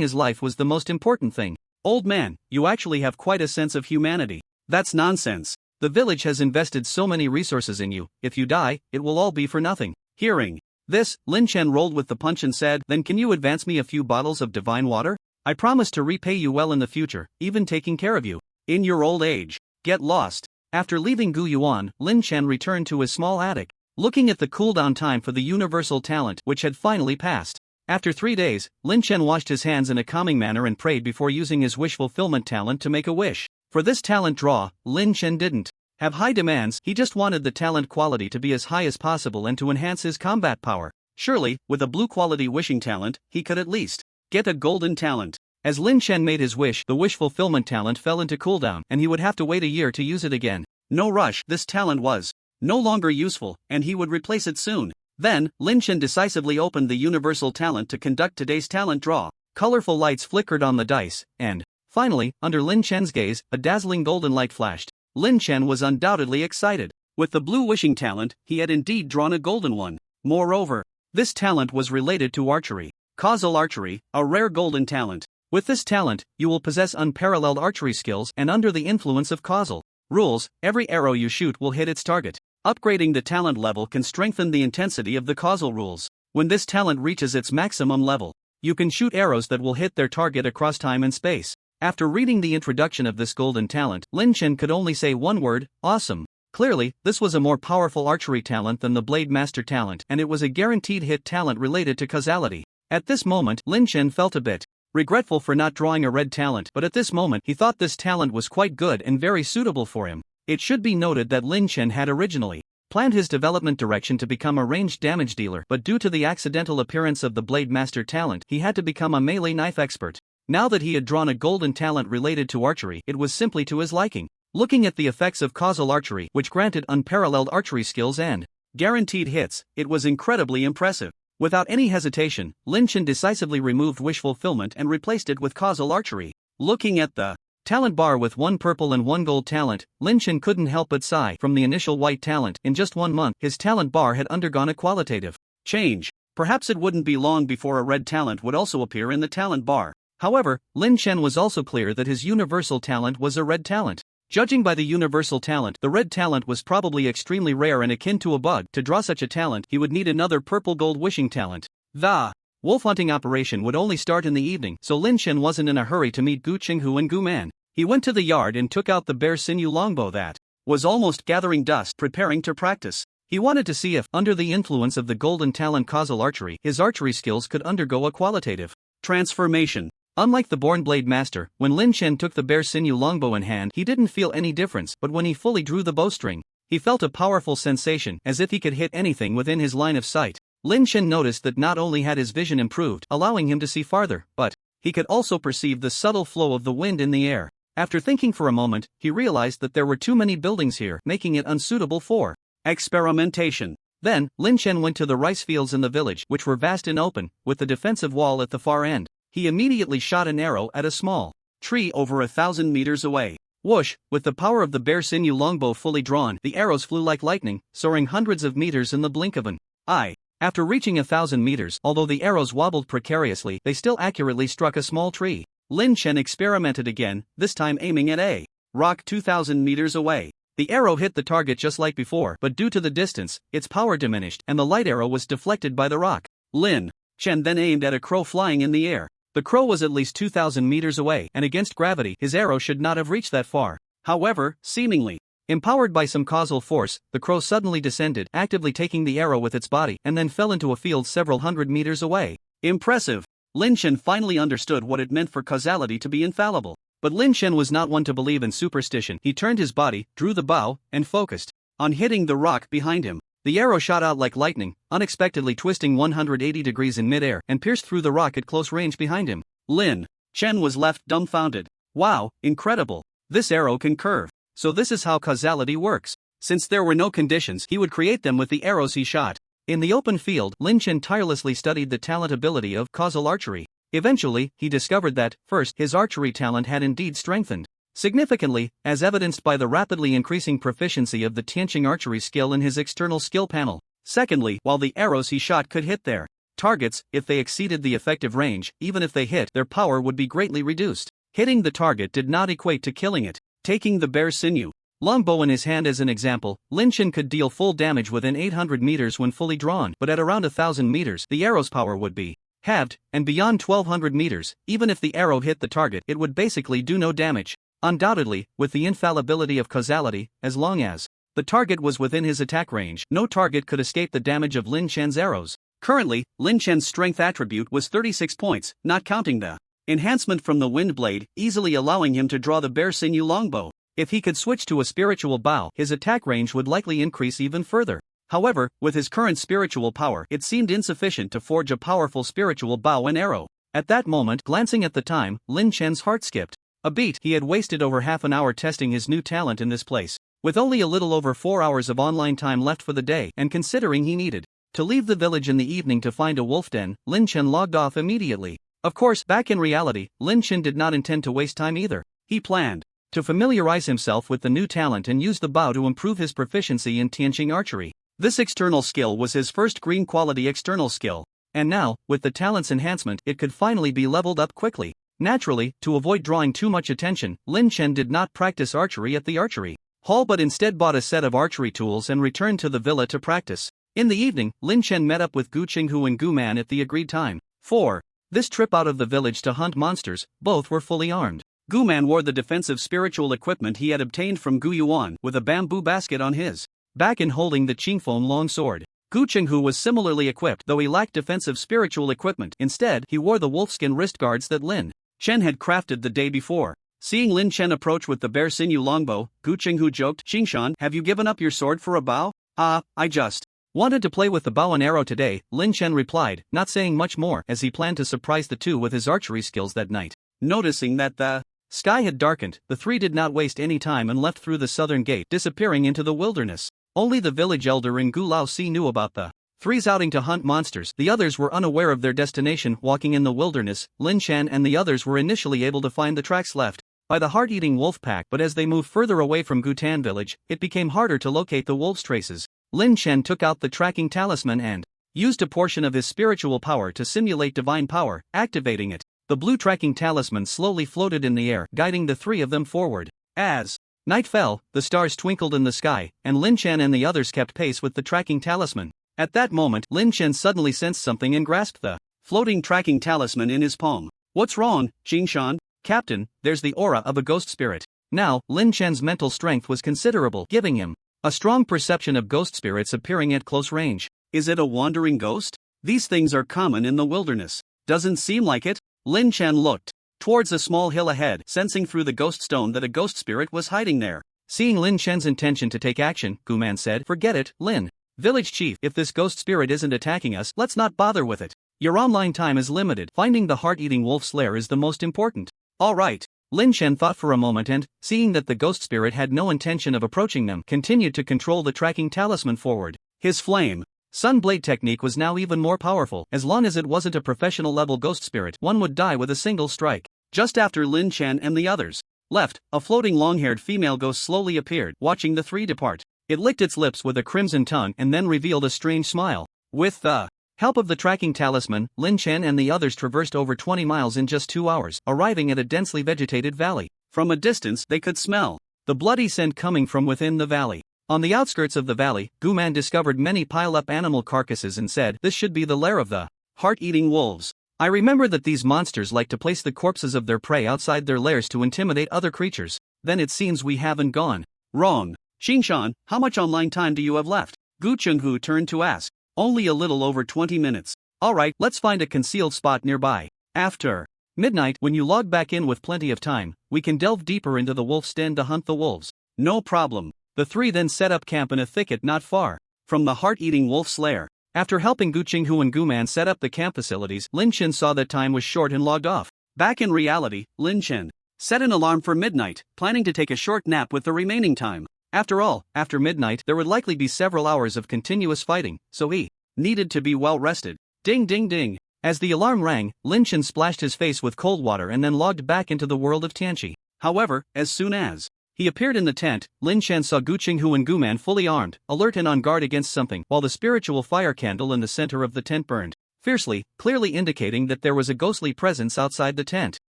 his life was the most important thing. "Old man, you actually have quite a sense of humanity." "That's nonsense. The village has invested so many resources in you, if you die, it will all be for nothing." Hearing this, Lin Chen rolled with the punch and said, "Then can you advance me a few bottles of divine water? I promise to repay you well in the future, even taking care of you in your old age." Get lost. After leaving Guyuan, Lin Chen returned to his small attic, looking at the cooldown time for the universal talent, which had finally passed. After 3 days, Lin Chen washed his hands in a calming manner and prayed before using his wish fulfillment talent to make a wish. For this talent draw, Lin Chen didn't have high demands, he just wanted the talent quality to be as high as possible and to enhance his combat power. Surely, with a blue quality wishing talent, he could at least get a golden talent. As Lin Chen made his wish, the wish fulfillment talent fell into cooldown, and he would have to wait a year to use it again. No rush, this talent was no longer useful, and he would replace it soon. Then, Lin Chen decisively opened the universal talent to conduct today's talent draw. Colorful lights flickered on the dice, and finally, under Lin Chen's gaze, a dazzling golden light flashed. Lin Chen was undoubtedly excited. With the blue wishing talent, he had indeed drawn a golden one. Moreover, this talent was related to archery. Causal archery, a rare golden talent. With this talent, you will possess unparalleled archery skills, and under the influence of causal rules, every arrow you shoot will hit its target. Upgrading the talent level can strengthen the intensity of the causal rules. When this talent reaches its maximum level, you can shoot arrows that will hit their target across time and space. After reading the introduction of this golden talent, Lin Chen could only say one word: awesome. Clearly, this was a more powerful archery talent than the Blade Master talent, and it was a guaranteed hit talent related to causality. At this moment, Lin Chen felt a bit regretful for not drawing a red talent, but at this moment he thought this talent was quite good and very suitable for him. It should be noted that Lin Chen had originally planned his development direction to become a ranged damage dealer, but due to the accidental appearance of the Blade Master talent, he had to become a melee knife expert. Now that he had drawn a golden talent related to archery, it was simply to his liking. Looking at the effects of causal archery, which granted unparalleled archery skills and guaranteed hits, it was incredibly impressive. Without any hesitation, Lin Chen decisively removed wish fulfillment and replaced it with causal archery. Looking at the talent bar with 1 purple and 1 gold talent, Lin Chen couldn't help but sigh. From the initial white talent, in just 1 month, his talent bar had undergone a qualitative change. Perhaps it wouldn't be long before a red talent would also appear in the talent bar. However, Lin Chen was also clear that his universal talent was a red talent. Judging by the universal talent, the red talent was probably extremely rare and akin to a bug. To draw such a talent, he would need another purple gold wishing talent. The wolf hunting operation would only start in the evening, so Lin Chen wasn't in a hurry to meet Gu Qinghu and Gu Man. He went to the yard and took out the bear sinew longbow that was almost gathering dust, preparing to practice. He wanted to see if, under the influence of the golden talent causal archery, his archery skills could undergo a qualitative transformation. Unlike the born Blade Master, when Lin Chen took the bear sinew longbow in hand, he didn't feel any difference, but when he fully drew the bowstring, he felt a powerful sensation, as if he could hit anything within his line of sight. Lin Chen noticed that not only had his vision improved, allowing him to see farther, but he could also perceive the subtle flow of the wind in the air. After thinking for a moment, he realized that there were too many buildings here, making it unsuitable for experimentation. Then, Lin Chen went to the rice fields in the village, which were vast and open, with the defensive wall at the far end. He immediately shot an arrow at a small tree over 1,000 meters away. Whoosh! With the power of the bear sinew longbow fully drawn, the arrows flew like lightning, soaring hundreds of meters in the blink of an eye. After reaching 1,000 meters, although the arrows wobbled precariously, they still accurately struck a small tree. Lin Chen experimented again, this time aiming at a rock 2,000 meters away. The arrow hit the target just like before, but due to the distance, its power diminished, and the light arrow was deflected by the rock. Lin Chen then aimed at a crow flying in the air. The crow was at least 2,000 meters away, and against gravity, his arrow should not have reached that far. However, seemingly empowered by some causal force, the crow suddenly descended, actively taking the arrow with its body, and then fell into a field several hundred meters away. Impressive! Lin Chen finally understood what it meant for causality to be infallible. But Lin Chen was not one to believe in superstition. He turned his body, drew the bow, and focused on hitting the rock behind him. The arrow shot out like lightning, unexpectedly twisting 180 degrees in midair, and pierced through the rock at close range behind him. Lin Chen was left dumbfounded. Wow, incredible! This arrow can curve. So this is how causality works. Since there were no conditions, he would create them with the arrows he shot. In the open field, Lin Chen tirelessly studied the talent ability of causal archery. Eventually, he discovered that, first, his archery talent had indeed strengthened significantly, as evidenced by the rapidly increasing proficiency of the Tianqing archery skill in his external skill panel. Secondly, while the arrows he shot could hit their targets, if they exceeded the effective range, even if they hit, their power would be greatly reduced. Hitting the target did not equate to killing it. Taking the bear sinew longbow in his hand as an example, Lin Chen could deal full damage within 800 meters when fully drawn, but at around 1,000 meters, the arrow's power would be halved, and beyond 1,200 meters, even if the arrow hit the target, it would basically do no damage. Undoubtedly, with the infallibility of causality, as long as the target was within his attack range, no target could escape the damage of Lin Chen's arrows. Currently, Lin Chen's strength attribute was 36 points, not counting the enhancement from the wind blade, easily allowing him to draw the bear sinew longbow. If he could switch to a spiritual bow, his attack range would likely increase even further. However, with his current spiritual power, it seemed insufficient to forge a powerful spiritual bow and arrow. At that moment, glancing at the time, Lin Chen's heart skipped a beat. He had wasted over half an hour testing his new talent in this place. With only a little over 4 hours of online time left for the day, and considering he needed to leave the village in the evening to find a wolf den, Lin Chen logged off immediately. Of course, back in reality, Lin Chen did not intend to waste time either. He planned to familiarize himself with the new talent and use the bow to improve his proficiency in Tianqing archery. This external skill was his first green quality external skill, and now, with the talent's enhancement, it could finally be leveled up quickly. Naturally, to avoid drawing too much attention, Lin Chen did not practice archery at the archery hall but instead bought a set of archery tools and returned to the villa to practice. In the evening, Lin Chen met up with Gu Qinghu and Gu Man at the agreed time for this trip out of the village to hunt monsters. Both were fully armed. Gu Man wore the defensive spiritual equipment he had obtained from Gu Yuan, with a bamboo basket on his back and holding the Qingfeng long sword. Gu Chenghu was similarly equipped, though he lacked defensive spiritual equipment. Instead, he wore the wolfskin wrist guards that Lin Chen had crafted the day before. Seeing Lin Chen approach with the bear sinew longbow, Gu Chenghu joked, "Xingshan, have you given up your sword for a bow?" I just wanted to play with the bow and arrow today," Lin Chen replied, not saying much more as he planned to surprise the two with his archery skills that night. Noticing that the sky had darkened, the three did not waste any time and left through the southern gate, disappearing into the wilderness. Only the village elder in Gulao Si knew about the three's outing to hunt monsters. The others were unaware of their destination. Walking in the wilderness, Lin Chen and the others were initially able to find the tracks left by the heart-eating wolf pack, but as they moved further away from Gutan village, it became harder to locate the wolf's traces. Lin Chen took out the tracking talisman and used a portion of his spiritual power to simulate divine power, activating it. The blue tracking talisman slowly floated in the air, guiding the three of them forward. As night fell, the stars twinkled in the sky, and Lin Chen and the others kept pace with the tracking talisman. At that moment, Lin Chen suddenly sensed something and grasped the floating tracking talisman in his palm. "What's wrong, Xingshan?" "Captain, there's the aura of a ghost spirit." Now, Lin Chen's mental strength was considerable, giving him a strong perception of ghost spirits appearing at close range. "Is it a wandering ghost? These things are common in the wilderness." "Doesn't seem like it." Lin Chen looked towards a small hill ahead, sensing through the ghost stone that a ghost spirit was hiding there. Seeing Lin Chen's intention to take action, Guman said, "Forget it, Lin. Village chief, if this ghost spirit isn't attacking us, let's not bother with it. Your online time is limited. Finding the heart-eating wolf's lair is the most important." "All right." Lin Chen thought for a moment and, seeing that the ghost spirit had no intention of approaching them, continued to control the tracking talisman forward. His flame Sun Blade technique was now even more powerful. As long as it wasn't a professional-level ghost spirit, one would die with a single strike. Just after Lin Chen and the others left, a floating long-haired female ghost slowly appeared, watching the three depart. It licked its lips with a crimson tongue and then revealed a strange smile. With the help of the tracking talisman, Lin Chen and the others traversed over 20 miles in just 2 hours, arriving at a densely vegetated valley. From a distance, they could smell the bloody scent coming from within the valley. On the outskirts of the valley, Guman discovered many piled-up animal carcasses and said, "This should be the lair of the heart-eating wolves. I remember that these monsters like to place the corpses of their prey outside their lairs to intimidate other creatures. Then it seems we haven't gone wrong." "Xingshan, how much online time do you have left?" Gu Chenghu turned to ask. "Only a little over 20 minutes. Alright, let's find a concealed spot nearby. After midnight, when you log back in with plenty of time, we can delve deeper into the wolf's den to hunt the wolves." "No problem." The three then set up camp in a thicket not far from the heart-eating wolf's lair. After helping Gu Chenghu and Guman set up the camp facilities, Lin Chen saw that time was short and logged off. Back in reality, Lin Chen set an alarm for midnight, planning to take a short nap with the remaining time. After all, after midnight there would likely be several hours of continuous fighting, so he needed to be well rested. Ding ding ding. As the alarm rang, Lin Chen splashed his face with cold water and then logged back into the world of Tianqi. However, as soon as he appeared in the tent, Lin Chen saw Gu Chenghu and Guman fully armed, alert and on guard against something, while the spiritual fire candle in the center of the tent burned fiercely, clearly indicating that there was a ghostly presence outside the tent.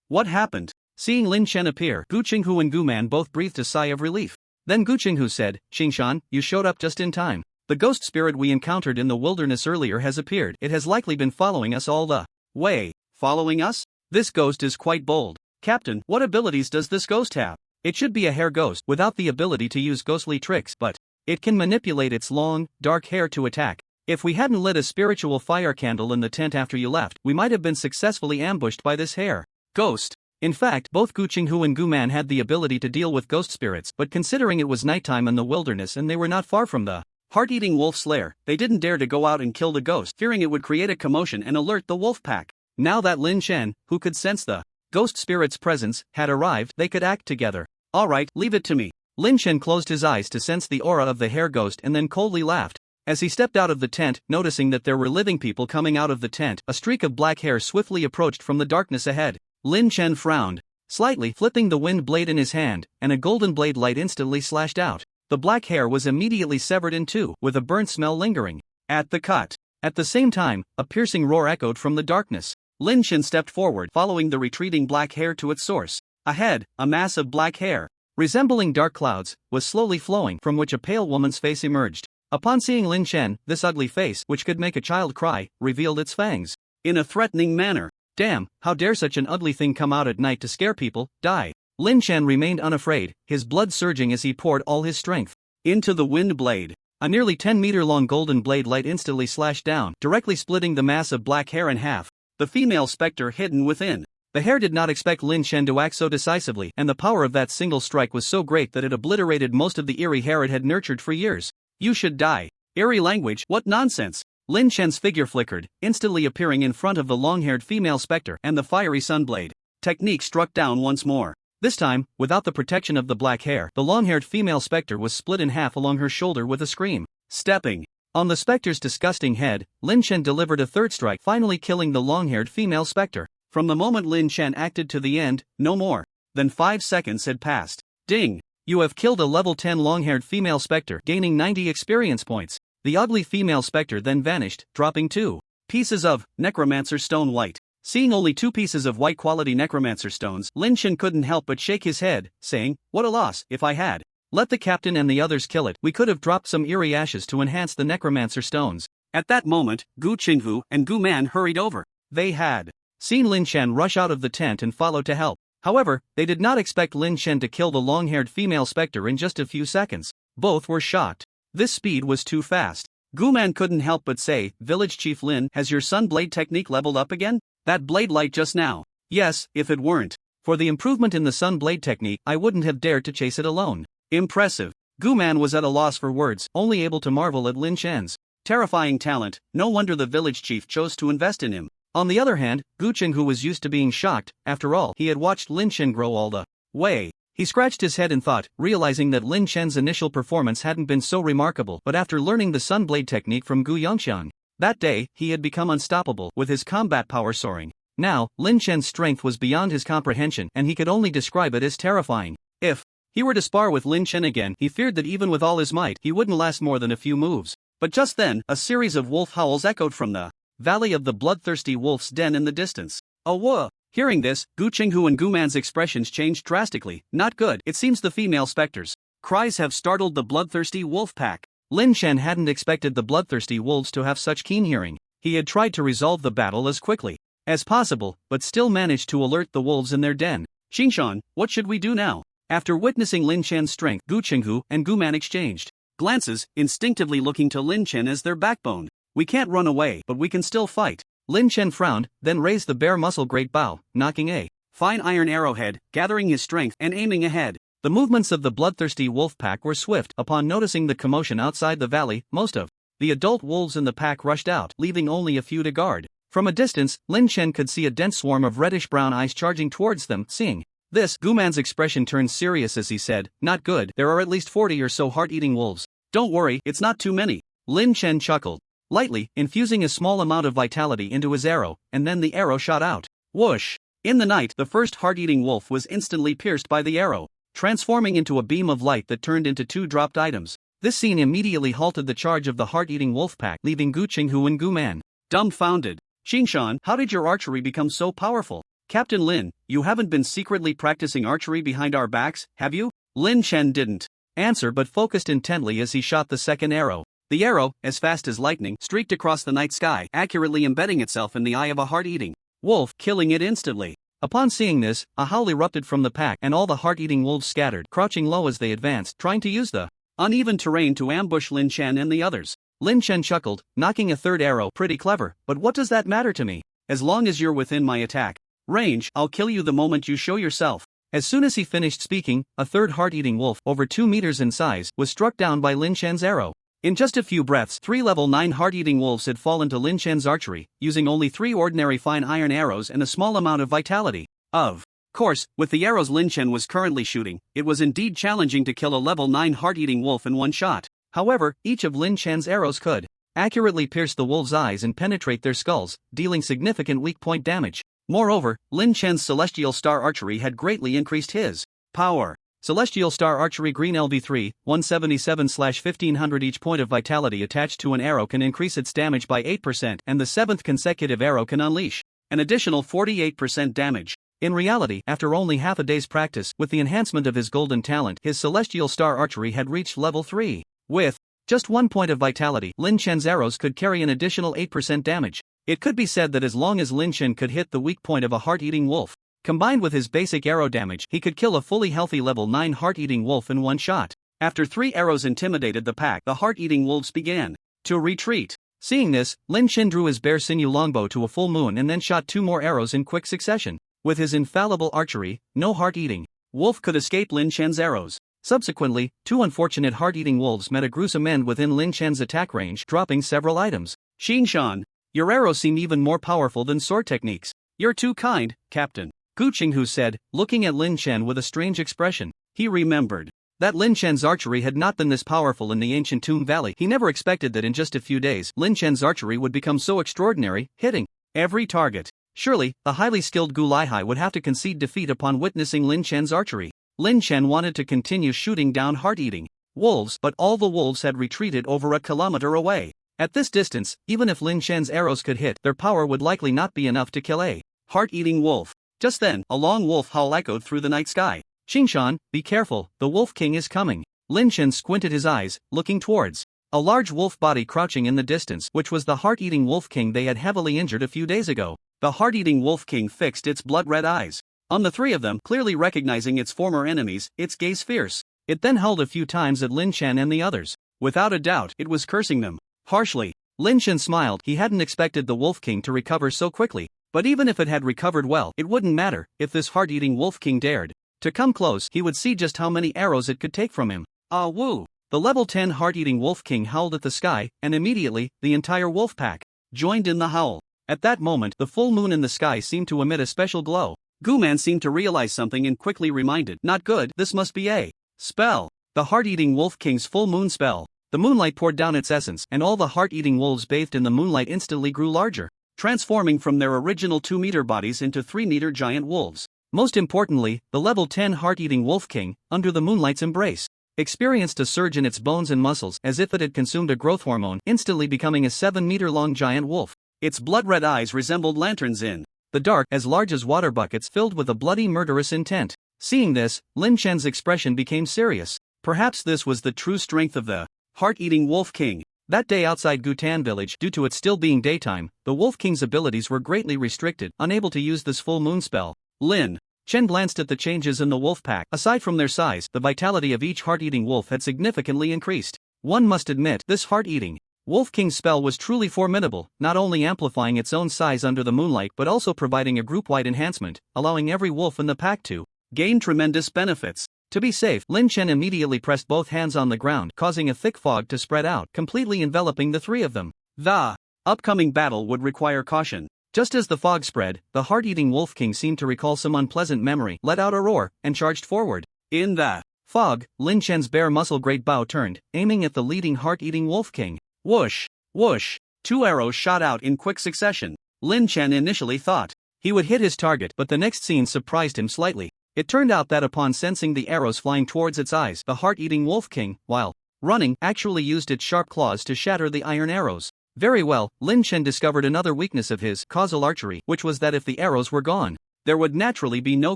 What happened? Seeing Lin Chen appear, Gu Chenghu and Guman both breathed a sigh of relief. Then Gu Chenghu said, "Xingshan, you showed up just in time. The ghost spirit we encountered in the wilderness earlier has appeared. It has likely been following us all the way." "Following us? This ghost is quite bold. Captain, what abilities does this ghost have?" "It should be a hair ghost without the ability to use ghostly tricks, but it can manipulate its long, dark hair to attack. If we hadn't lit a spiritual fire candle in the tent after you left, we might have been successfully ambushed by this hair ghost." In fact, both Gu Chenghu and Guman had the ability to deal with ghost spirits, but considering it was nighttime in the wilderness and they were not far from the heart-eating wolf's lair, they didn't dare to go out and kill the ghost, fearing it would create a commotion and alert the wolf pack. Now that Lin Chen, who could sense the ghost spirit's presence, had arrived, they could act together. "Alright, leave it to me." Lin Chen closed his eyes to sense the aura of the hair ghost and then coldly laughed. As he stepped out of the tent, noticing that there were living people coming out of the tent, a streak of black hair swiftly approached from the darkness ahead. Lin Chen frowned slightly, flipping the wind blade in his hand, and a golden blade light instantly slashed out. The black hair was immediately severed in two, with a burnt smell lingering at the cut. At the same time, a piercing roar echoed from the darkness. Lin Chen stepped forward, following the retreating black hair to its source. Ahead, a mass of black hair, resembling dark clouds, was slowly flowing, from which a pale woman's face emerged. Upon seeing Lin Chen, this ugly face, which could make a child cry, revealed its fangs in a threatening manner. "Damn, how dare such an ugly thing come out at night to scare people, die." Lin Chen remained unafraid, his blood surging as he poured all his strength into the wind blade. A nearly 10-meter-long golden blade light instantly slashed down, directly splitting the mass of black hair in half. The female specter hidden within. The hair did not expect Lin Chen to act so decisively, and the power of that single strike was so great that it obliterated most of the eerie hair it had nurtured for years. You should die. Eerie language, what nonsense! Lin Chen's figure flickered, instantly appearing in front of the long-haired female specter and the fiery sunblade. Technique struck down once more. This time, without the protection of the black hair, the long-haired female specter was split in half along her shoulder with a scream. Stepping on the specter's disgusting head, Lin Chen delivered a third strike, finally killing the long-haired female specter. From the moment Lin Chen acted to the end, no more than 5 seconds had passed. Ding! You have killed a level 10 long-haired female specter, gaining 90 experience points. The ugly female specter then vanished, dropping 2 pieces of necromancer stone white. Seeing only 2 pieces of white quality necromancer stones, Lin Chen couldn't help but shake his head, saying, "What a loss. If I had let the captain and the others kill it, we could have dropped some eerie ashes to enhance the necromancer stones." At that moment, Gu Qinghu and Gu Man hurried over. They had seen Lin Chen rush out of the tent and follow to help. However, they did not expect Lin Chen to kill the long-haired female specter in just a few seconds. Both were shocked. This speed was too fast. Gu Man couldn't help but say, "Village Chief Lin, has your sun blade technique leveled up again? That blade light just now." "Yes, if it weren't for the improvement in the sun blade technique, I wouldn't have dared to chase it alone." Impressive. Gu Man was at a loss for words, only able to marvel at Lin Chen's terrifying talent. No wonder the village chief chose to invest in him. On the other hand, Gu Qinghu was used to being shocked. After all, he had watched Lin Chen grow all the way. He scratched his head in thought, realizing that Lin Chen's initial performance hadn't been so remarkable, but after learning the sun blade technique from Gu Yongxiang, that day, he had become unstoppable, with his combat power soaring. Now, Lin Chen's strength was beyond his comprehension, and he could only describe it as terrifying. If he were to spar with Lin Chen again, he feared that even with all his might, he wouldn't last more than a few moves. But just then, a series of wolf howls echoed from the valley of the bloodthirsty wolf's den in the distance. "Oh, whoa!" Hearing this, Gu Qinghu and Gu Man's expressions changed drastically. Not good. It seems the female specters' cries have startled the bloodthirsty wolf pack. Lin Chen hadn't expected the bloodthirsty wolves to have such keen hearing. He had tried to resolve the battle as quickly as possible, but still managed to alert the wolves in their den. "Xingshan, what should we do now?" After witnessing Lin Chen's strength, Gu Qinghu and Gu Man exchanged glances, instinctively looking to Lin Chen as their backbone. "We can't run away, but we can still fight." Lin Chen frowned, then raised the bare muscle great bow, knocking a fine iron arrowhead, gathering his strength and aiming ahead. The movements of the bloodthirsty wolf pack were swift. Upon noticing the commotion outside the valley, most of the adult wolves in the pack rushed out, leaving only a few to guard. From a distance, Lin Chen could see a dense swarm of reddish-brown eyes charging towards them. Seeing this, Gu Man's expression turned serious as he said, "Not good. There are at least 40 or so heart-eating wolves." "Don't worry, it's not too many." Lin Chen chuckled lightly, infusing a small amount of vitality into his arrow, and then the arrow shot out. Whoosh! In the night, the first heart-eating wolf was instantly pierced by the arrow, transforming into a beam of light that turned into 2 dropped items. This scene immediately halted the charge of the heart-eating wolf pack, leaving Gu Qinghu and Gu Man dumbfounded. "Xingshan, how did your archery become so powerful?" "Captain Lin, you haven't been secretly practicing archery behind our backs, have you?" Lin Chen didn't answer but focused intently as he shot the second arrow. The arrow, as fast as lightning, streaked across the night sky, accurately embedding itself in the eye of a heart-eating wolf, killing it instantly. Upon seeing this, a howl erupted from the pack and all the heart-eating wolves scattered, crouching low as they advanced, trying to use the uneven terrain to ambush Lin Chen and the others. Lin Chen chuckled, knocking a third arrow. "Pretty clever, but what does that matter to me? As long as you're within my attack range, I'll kill you the moment you show yourself." As soon as he finished speaking, a third heart-eating wolf, over 2 meters in size, was struck down by Lin Chen's arrow. In just a few breaths, 3 level 9 heart-eating wolves had fallen to Lin Chen's archery, using only 3 ordinary fine iron arrows and a small amount of vitality. Of course, with the arrows Lin Chen was currently shooting, it was indeed challenging to kill a level 9 heart-eating wolf in one shot. However, each of Lin Chen's arrows could accurately pierce the wolves' eyes and penetrate their skulls, dealing significant weak point damage. Moreover, Lin Chen's Celestial Star Archery had greatly increased his power. Celestial Star Archery Green LV3, 177/1500. Each point of vitality attached to an arrow can increase its damage by 8%, and the 7th consecutive arrow can unleash an additional 48% damage. In reality, after only half a day's practice, with the enhancement of his golden talent, his Celestial Star Archery had reached level 3. With just 1 point of vitality, Lin Chen's arrows could carry an additional 8% damage. It could be said that as long as Lin Chen could hit the weak point of a heart-eating wolf, combined with his basic arrow damage, he could kill a fully healthy level 9 heart-eating wolf in one shot. After 3 arrows intimidated the pack, the heart-eating wolves began to retreat. Seeing this, Lin Chen drew his bear sinew longbow to a full moon and then shot 2 more arrows in quick succession. With his infallible archery, no heart-eating wolf could escape Lin Chen's arrows. Subsequently, 2 unfortunate heart-eating wolves met a gruesome end within Lin Chen's attack range, dropping several items. Xing Shan, your arrows seem even more powerful than sword techniques. You're too kind, Captain, Gu Qinghu said, looking at Lin Chen with a strange expression. He remembered that Lin Chen's archery had not been this powerful in the ancient Tomb Valley. He never expected that in just a few days, Lin Chen's archery would become so extraordinary, hitting every target. Surely, the highly skilled Gu Laihai would have to concede defeat upon witnessing Lin Chen's archery. Lin Chen wanted to continue shooting down heart-eating wolves, but all the wolves had retreated over a kilometer away. At this distance, even if Lin Chen's arrows could hit, their power would likely not be enough to kill a heart-eating wolf. Just then, a long wolf howl echoed through the night sky. Qingshan, be careful, the Wolf King is coming. Lin Chen squinted his eyes, looking towards a large wolf body crouching in the distance, which was the heart-eating Wolf King they had heavily injured a few days ago. The heart-eating Wolf King fixed its blood-red eyes on the 3 of them, clearly recognizing its former enemies, its gaze fierce. It then howled a few times at Lin Chen and the others. Without a doubt, it was cursing them harshly. Lin Chen smiled. He hadn't expected the Wolf King to recover so quickly, but even if it had recovered well, it wouldn't matter. If this heart-eating Wolf King dared to come close, he would see just how many arrows it could take from him. Ah woo! The level 10 heart-eating Wolf King howled at the sky, and immediately, the entire wolf pack joined in the howl. At that moment, the full moon in the sky seemed to emit a special glow. Guman seemed to realize something and quickly reminded, not good, this must be a spell. The heart-eating Wolf King's full moon spell. The moonlight poured down its essence, and all the heart-eating wolves bathed in the moonlight instantly grew larger, transforming from their original 2-meter bodies into 3-meter giant wolves. Most importantly, the level 10 heart-eating Wolf King, under the moonlight's embrace, experienced a surge in its bones and muscles as if it had consumed a growth hormone, instantly becoming a 7-meter-long giant wolf. Its blood-red eyes resembled lanterns in the dark, as large as water buckets filled with a bloody murderous intent. Seeing this, Lin Chen's expression became serious. Perhaps this was the true strength of the heart-eating Wolf King. That day outside Gutan village, due to it still being daytime, the Wolf King's abilities were greatly restricted, unable to use this full moon spell. Lin Chen glanced at the changes in the wolf pack. Aside from their size, the vitality of each heart-eating wolf had significantly increased. One must admit, this heart-eating Wolf King's spell was truly formidable, not only amplifying its own size under the moonlight but also providing a group-wide enhancement, allowing every wolf in the pack to gain tremendous benefits. To be safe, Lin Chen immediately pressed both hands on the ground, causing a thick fog to spread out, completely enveloping the 3 of them. The upcoming battle would require caution. Just as the fog spread, the heart-eating Wolf King seemed to recall some unpleasant memory, let out a roar, and charged forward. In the fog, Lin Chen's bare muscle great bow turned, aiming at the leading heart-eating Wolf King. Whoosh! Whoosh! 2 arrows shot out in quick succession. Lin Chen initially thought he would hit his target, but the next scene surprised him slightly. It turned out that upon sensing the arrows flying towards its eyes, the heart-eating Wolf King, while running, actually used its sharp claws to shatter the iron arrows. Very well, Lin Chen discovered another weakness of his causal archery, which was that if the arrows were gone, there would naturally be no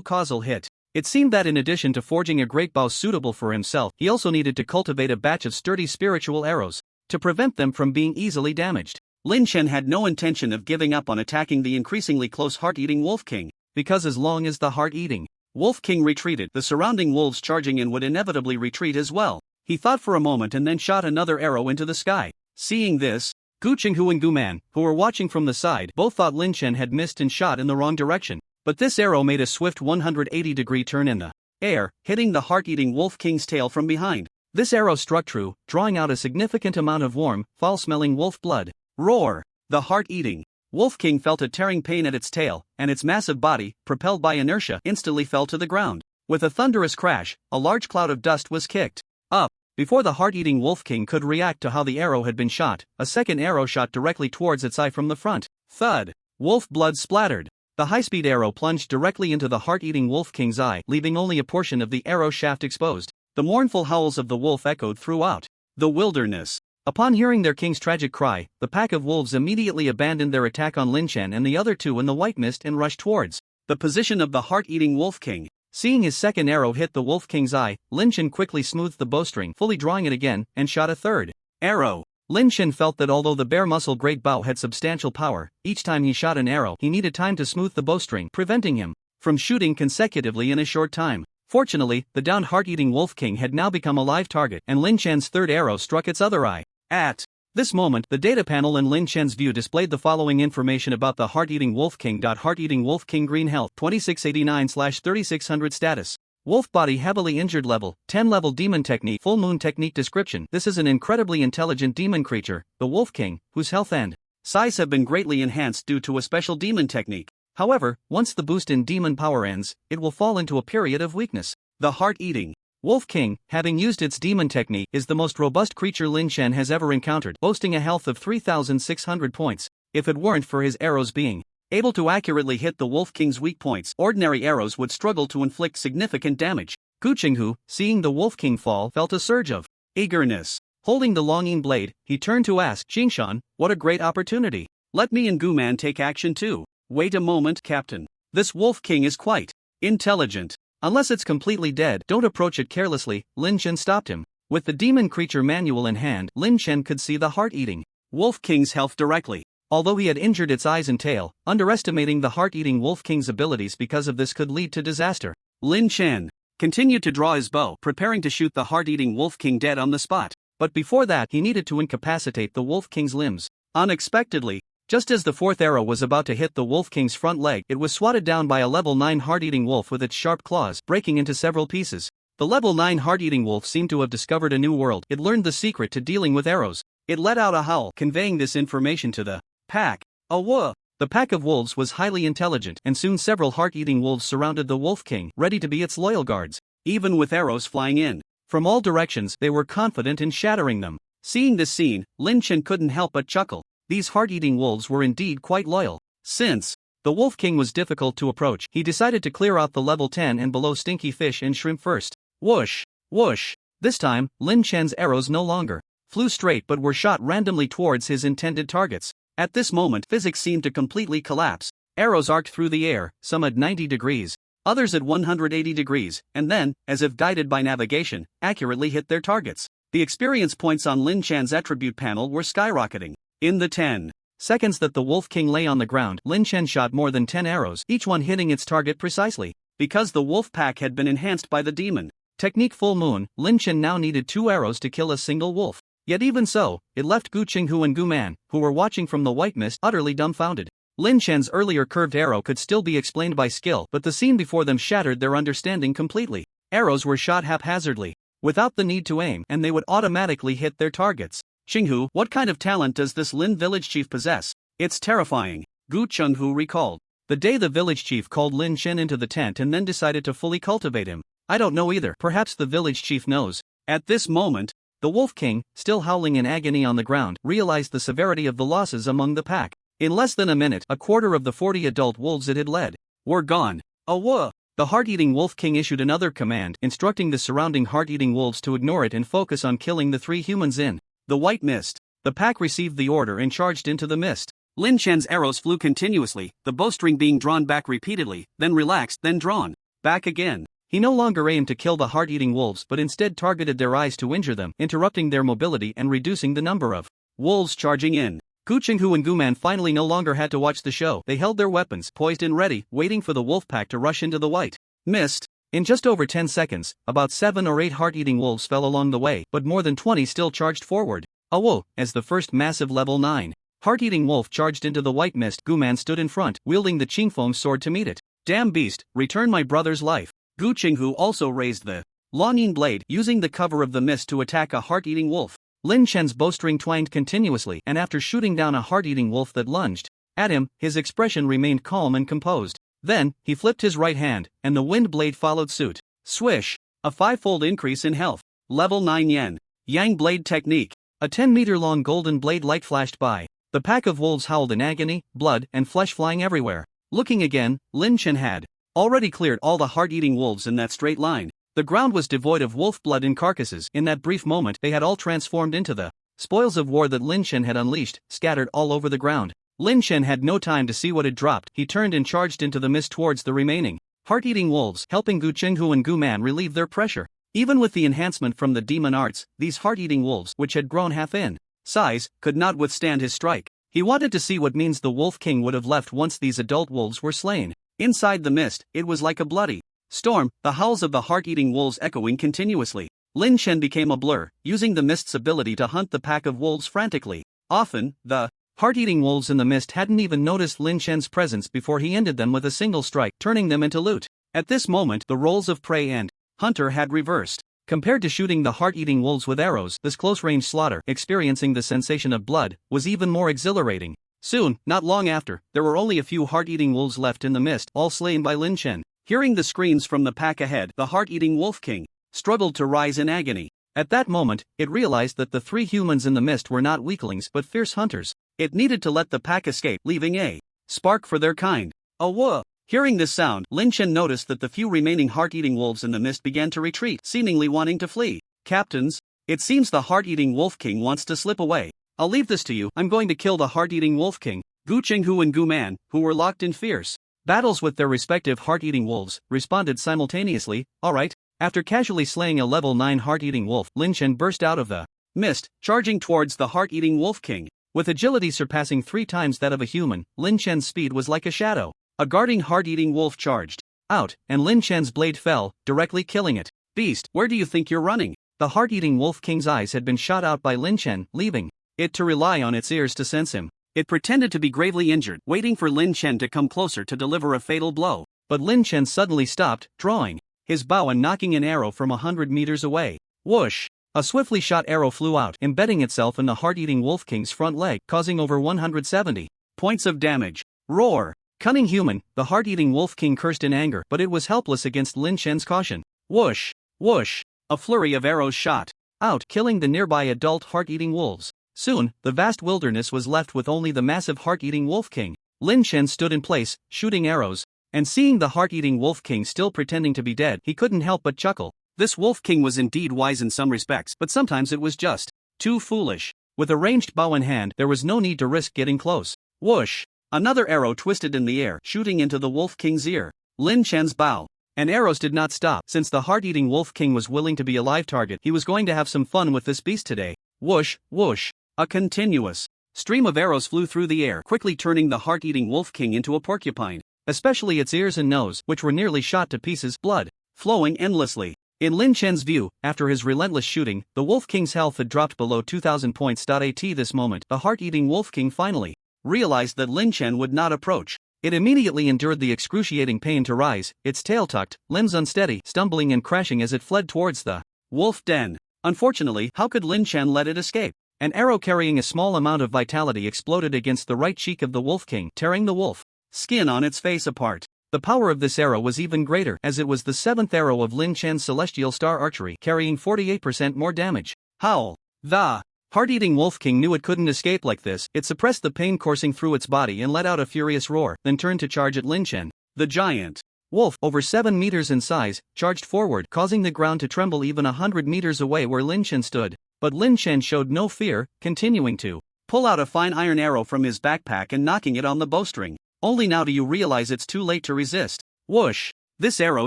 causal hit. It seemed that in addition to forging a great bow suitable for himself, he also needed to cultivate a batch of sturdy spiritual arrows to prevent them from being easily damaged. Lin Chen had no intention of giving up on attacking the increasingly close heart-eating Wolf King, because as long as the heart-eating Wolf King retreated, the surrounding wolves charging in would inevitably retreat as well. He thought for a moment and then shot another arrow into the sky. Seeing this, Gu Qinghu and Gu Man, who were watching from the side, both thought Lin Chen had missed and shot in the wrong direction. But this arrow made a swift 180-degree turn in the air, hitting the heart-eating Wolf King's tail from behind. This arrow struck true, drawing out a significant amount of warm, foul-smelling wolf blood. Roar! The heart-eating Wolf King felt a tearing pain at its tail, and its massive body, propelled by inertia, instantly fell to the ground. With a thunderous crash, a large cloud of dust was kicked up. Before the heart-eating Wolf King could react to how the arrow had been shot, a second arrow shot directly towards its eye from the front. Thud! Wolf blood splattered. The high-speed arrow plunged directly into the heart-eating Wolf King's eye, leaving only a portion of the arrow shaft exposed. The mournful howls of the wolf echoed throughout the wilderness. Upon hearing their king's tragic cry, the pack of wolves immediately abandoned their attack on Lin Chen and the other 2 in the white mist and rushed towards the position of the heart-eating Wolf King. Seeing his second arrow hit the Wolf King's eye, Lin Chen quickly smoothed the bowstring, fully drawing it again, and shot a third arrow. Lin Chen felt that although the bare muscle great bow had substantial power, each time he shot an arrow, he needed time to smooth the bowstring, preventing him from shooting consecutively in a short time. Fortunately, the downed heart-eating Wolf King had now become a live target, and Lin Chen's third arrow struck its other eye. At this moment, the data panel in Lin Chen's view displayed the following information about the heart-eating Wolf King. Heart-eating Wolf King green health 2689/3600 status. Wolf body heavily injured level 10 level demon technique full moon technique description. This is an incredibly intelligent demon creature, the Wolf King, whose health and size have been greatly enhanced due to a special demon technique. However, once the boost in demon power ends, it will fall into a period of weakness. The heart-eating Wolf King, having used its demon technique, is the most robust creature Lin Chen has ever encountered, boasting a health of 3,600 points. If it weren't for his arrows being able to accurately hit the Wolf King's weak points, ordinary arrows would struggle to inflict significant damage. Gu Qinghu, seeing the Wolf King fall, felt a surge of eagerness. Holding the longing blade, he turned to ask Qingshan, "What a great opportunity. Let me and Gu Man take action too." "Wait a moment, Captain. This Wolf King is quite intelligent. Unless it's completely dead, don't approach it carelessly." Lin Chen stopped him. With the demon creature manual in hand, Lin Chen could see the heart-eating Wolf King's health directly. Although he had injured its eyes and tail, underestimating the heart-eating Wolf King's abilities because of this could lead to disaster. Lin Chen continued to draw his bow, preparing to shoot the heart-eating Wolf King dead on the spot. But before that, he needed to incapacitate the Wolf King's limbs. Unexpectedly, just as the fourth arrow was about to hit the Wolf King's front leg, it was swatted down by a level 9 heart-eating wolf with its sharp claws, breaking into several pieces. The level 9 heart-eating wolf seemed to have discovered a new world. It learned the secret to dealing with arrows. It let out a howl, conveying this information to the pack. "Awoof!" The pack of wolves was highly intelligent, and soon several heart-eating wolves surrounded the Wolf King, ready to be its loyal guards. Even with arrows flying in from all directions, they were confident in shattering them. Seeing this scene, Lin Chen couldn't help but chuckle. These heart-eating wolves were indeed quite loyal. Since the Wolf King was difficult to approach, he decided to clear out the level 10 and below stinky fish and shrimp first. Whoosh! Whoosh! This time, Lin Chen's arrows no longer flew straight but were shot randomly towards his intended targets. At this moment, physics seemed to completely collapse. Arrows arced through the air, some at 90 degrees, others at 180 degrees, and then, as if guided by navigation, accurately hit their targets. The experience points on Lin Chen's attribute panel were skyrocketing. In the 10 seconds that the Wolf King lay on the ground, Lin Chen shot more than 10 arrows, each one hitting its target precisely. Because the wolf pack had been enhanced by the demon technique Full Moon, Lin Chen now needed 2 arrows to kill a single wolf. Yet even so, it left Gu Qinghu and Gu Man, who were watching from the white mist, utterly dumbfounded. Lin Chen's earlier curved arrow could still be explained by skill, but the scene before them shattered their understanding completely. Arrows were shot haphazardly, without the need to aim, and they would automatically hit their targets. "Qinghu, what kind of talent does this Lin village chief possess? It's terrifying," Gu Qinghu recalled. The day the village chief called Lin Chen into the tent and then decided to fully cultivate him. "I don't know either. Perhaps the village chief knows." At this moment, the Wolf King, still howling in agony on the ground, realized the severity of the losses among the pack. In less than a minute, a quarter of the 40 adult wolves it had led were gone. "Awoof!" The heart-eating Wolf King issued another command, instructing the surrounding heart-eating wolves to ignore it and focus on killing the 3 humans in the white mist. The pack received the order and charged into the mist. Lin Chen's arrows flew continuously, the bowstring being drawn back repeatedly, then relaxed, then drawn back again. He no longer aimed to kill the heart-eating wolves but instead targeted their eyes to injure them, interrupting their mobility and reducing the number of wolves charging in. Gu Qinghu and Gu Man finally no longer had to watch the show. They held their weapons, poised and ready, waiting for the wolf pack to rush into the white mist. In just over 10 seconds, about 7 or 8 heart-eating wolves fell along the way, but more than 20 still charged forward. "Awoof!" As the first massive level 9 heart-eating wolf charged into the white mist, Gu Man stood in front, wielding the Qingfeng sword to meet it. "Damn beast, return my brother's life." Gu Qinghu also raised the longing blade, using the cover of the mist to attack a heart-eating wolf. Lin Chen's bowstring twanged continuously, and after shooting down a heart-eating wolf that lunged at him, his expression remained calm and composed. Then, he flipped his right hand, and the wind blade followed suit. Swish! A 5-fold increase in health. Level 9 Yen. Yang Blade Technique. A 10-meter-long golden blade light flashed by. The pack of wolves howled in agony, blood and flesh flying everywhere. Looking again, Lin Chen had already cleared all the heart-eating wolves in that straight line. The ground was devoid of wolf blood and carcasses. In that brief moment, they had all transformed into the spoils of war that Lin Chen had unleashed, scattered all over the ground. Lin Chen had no time to see what had dropped. He turned and charged into the mist towards the remaining heart-eating wolves, helping Gu Qinghu and Gu Man relieve their pressure. Even with the enhancement from the demon arts, these heart-eating wolves, which had grown half in size, could not withstand his strike. He wanted to see what means the Wolf King would have left once these adult wolves were slain. Inside the mist, it was like a bloody storm, the howls of the heart-eating wolves echoing continuously. Lin Chen became a blur, using the mist's ability to hunt the pack of wolves frantically. Often, the heart-eating wolves in the mist hadn't even noticed Lin Chen's presence before he ended them with a single strike, turning them into loot. At this moment, the roles of prey and hunter had reversed. Compared to shooting the heart-eating wolves with arrows, this close-range slaughter, experiencing the sensation of blood, was even more exhilarating. Soon, not long after, there were only a few heart-eating wolves left in the mist, all slain by Lin Chen. Hearing the screams from the pack ahead, the heart-eating wolf king struggled to rise in agony. At that moment, it realized that the three humans in the mist were not weaklings but fierce hunters. It needed to let the pack escape, leaving a spark for their kind. Whoa! Hearing this sound, Lin Chen noticed that the few remaining heart-eating wolves in the mist began to retreat, seemingly wanting to flee. Captains, it seems the heart-eating wolf king wants to slip away. I'll leave this to you. I'm going to kill the heart-eating wolf king. Gu Qinghu and Gu Man, who were locked in fierce battles with their respective heart-eating wolves, responded simultaneously. Alright. After casually slaying a level 9 heart-eating wolf, Lin Chen burst out of the mist, charging towards the heart-eating wolf king. With agility surpassing 3 times that of a human, Lin Chen's speed was like a shadow. A guarding heart-eating wolf charged out, and Lin Chen's blade fell, directly killing it. Beast, where do you think you're running? The heart-eating wolf king's eyes had been shot out by Lin Chen, leaving it to rely on its ears to sense him. It pretended to be gravely injured, waiting for Lin Chen to come closer to deliver a fatal blow. But Lin Chen suddenly stopped, drawing his bow and knocking an arrow from 100 meters away. Whoosh! A swiftly shot arrow flew out, embedding itself in the heart-eating wolf king's front leg, causing over 170 points of damage. Roar! Cunning human, the heart-eating wolf king cursed in anger, but it was helpless against Lin Chen's caution. Whoosh! Whoosh! A flurry of arrows shot out, killing the nearby adult heart-eating wolves. Soon, the vast wilderness was left with only the massive heart-eating wolf king. Lin Chen stood in place, shooting arrows, and seeing the heart-eating wolf king still pretending to be dead, he couldn't help but chuckle. This wolf king was indeed wise in some respects, but sometimes it was just too foolish. With a ranged bow in hand, there was no need to risk getting close. Whoosh! Another arrow twisted in the air, shooting into the wolf king's ear. Lin Chen's bow and arrows did not stop. Since the heart-eating wolf king was willing to be a live target, he was going to have some fun with this beast today. Whoosh! Whoosh! A continuous stream of arrows flew through the air, quickly turning the heart-eating wolf king into a porcupine. Especially its ears and nose, which were nearly shot to pieces, blood flowing endlessly. In Lin Chen's view, after his relentless shooting, the Wolf King's health had dropped below 2,000 points. At this moment, the heart-eating Wolf King finally realized that Lin Chen would not approach. It immediately endured the excruciating pain to rise, its tail tucked, limbs unsteady, stumbling and crashing as it fled towards the wolf den. Unfortunately, how could Lin Chen let it escape? An arrow carrying a small amount of vitality exploded against the right cheek of the Wolf King, tearing the wolf skin on its face apart. The power of this arrow was even greater, as it was the 7th arrow of Lin Chen's Celestial Star Archery, carrying 48% more damage. Howl! The heart-eating Wolf King knew it couldn't escape like this. It suppressed the pain coursing through its body and let out a furious roar, then turned to charge at Lin Chen. The giant wolf, over 7 meters in size, charged forward, causing the ground to tremble even 100 meters away where Lin Chen stood. But Lin Chen showed no fear, continuing to pull out a fine iron arrow from his backpack and knocking it on the bowstring. Only now do you realize it's too late to resist. Whoosh! This arrow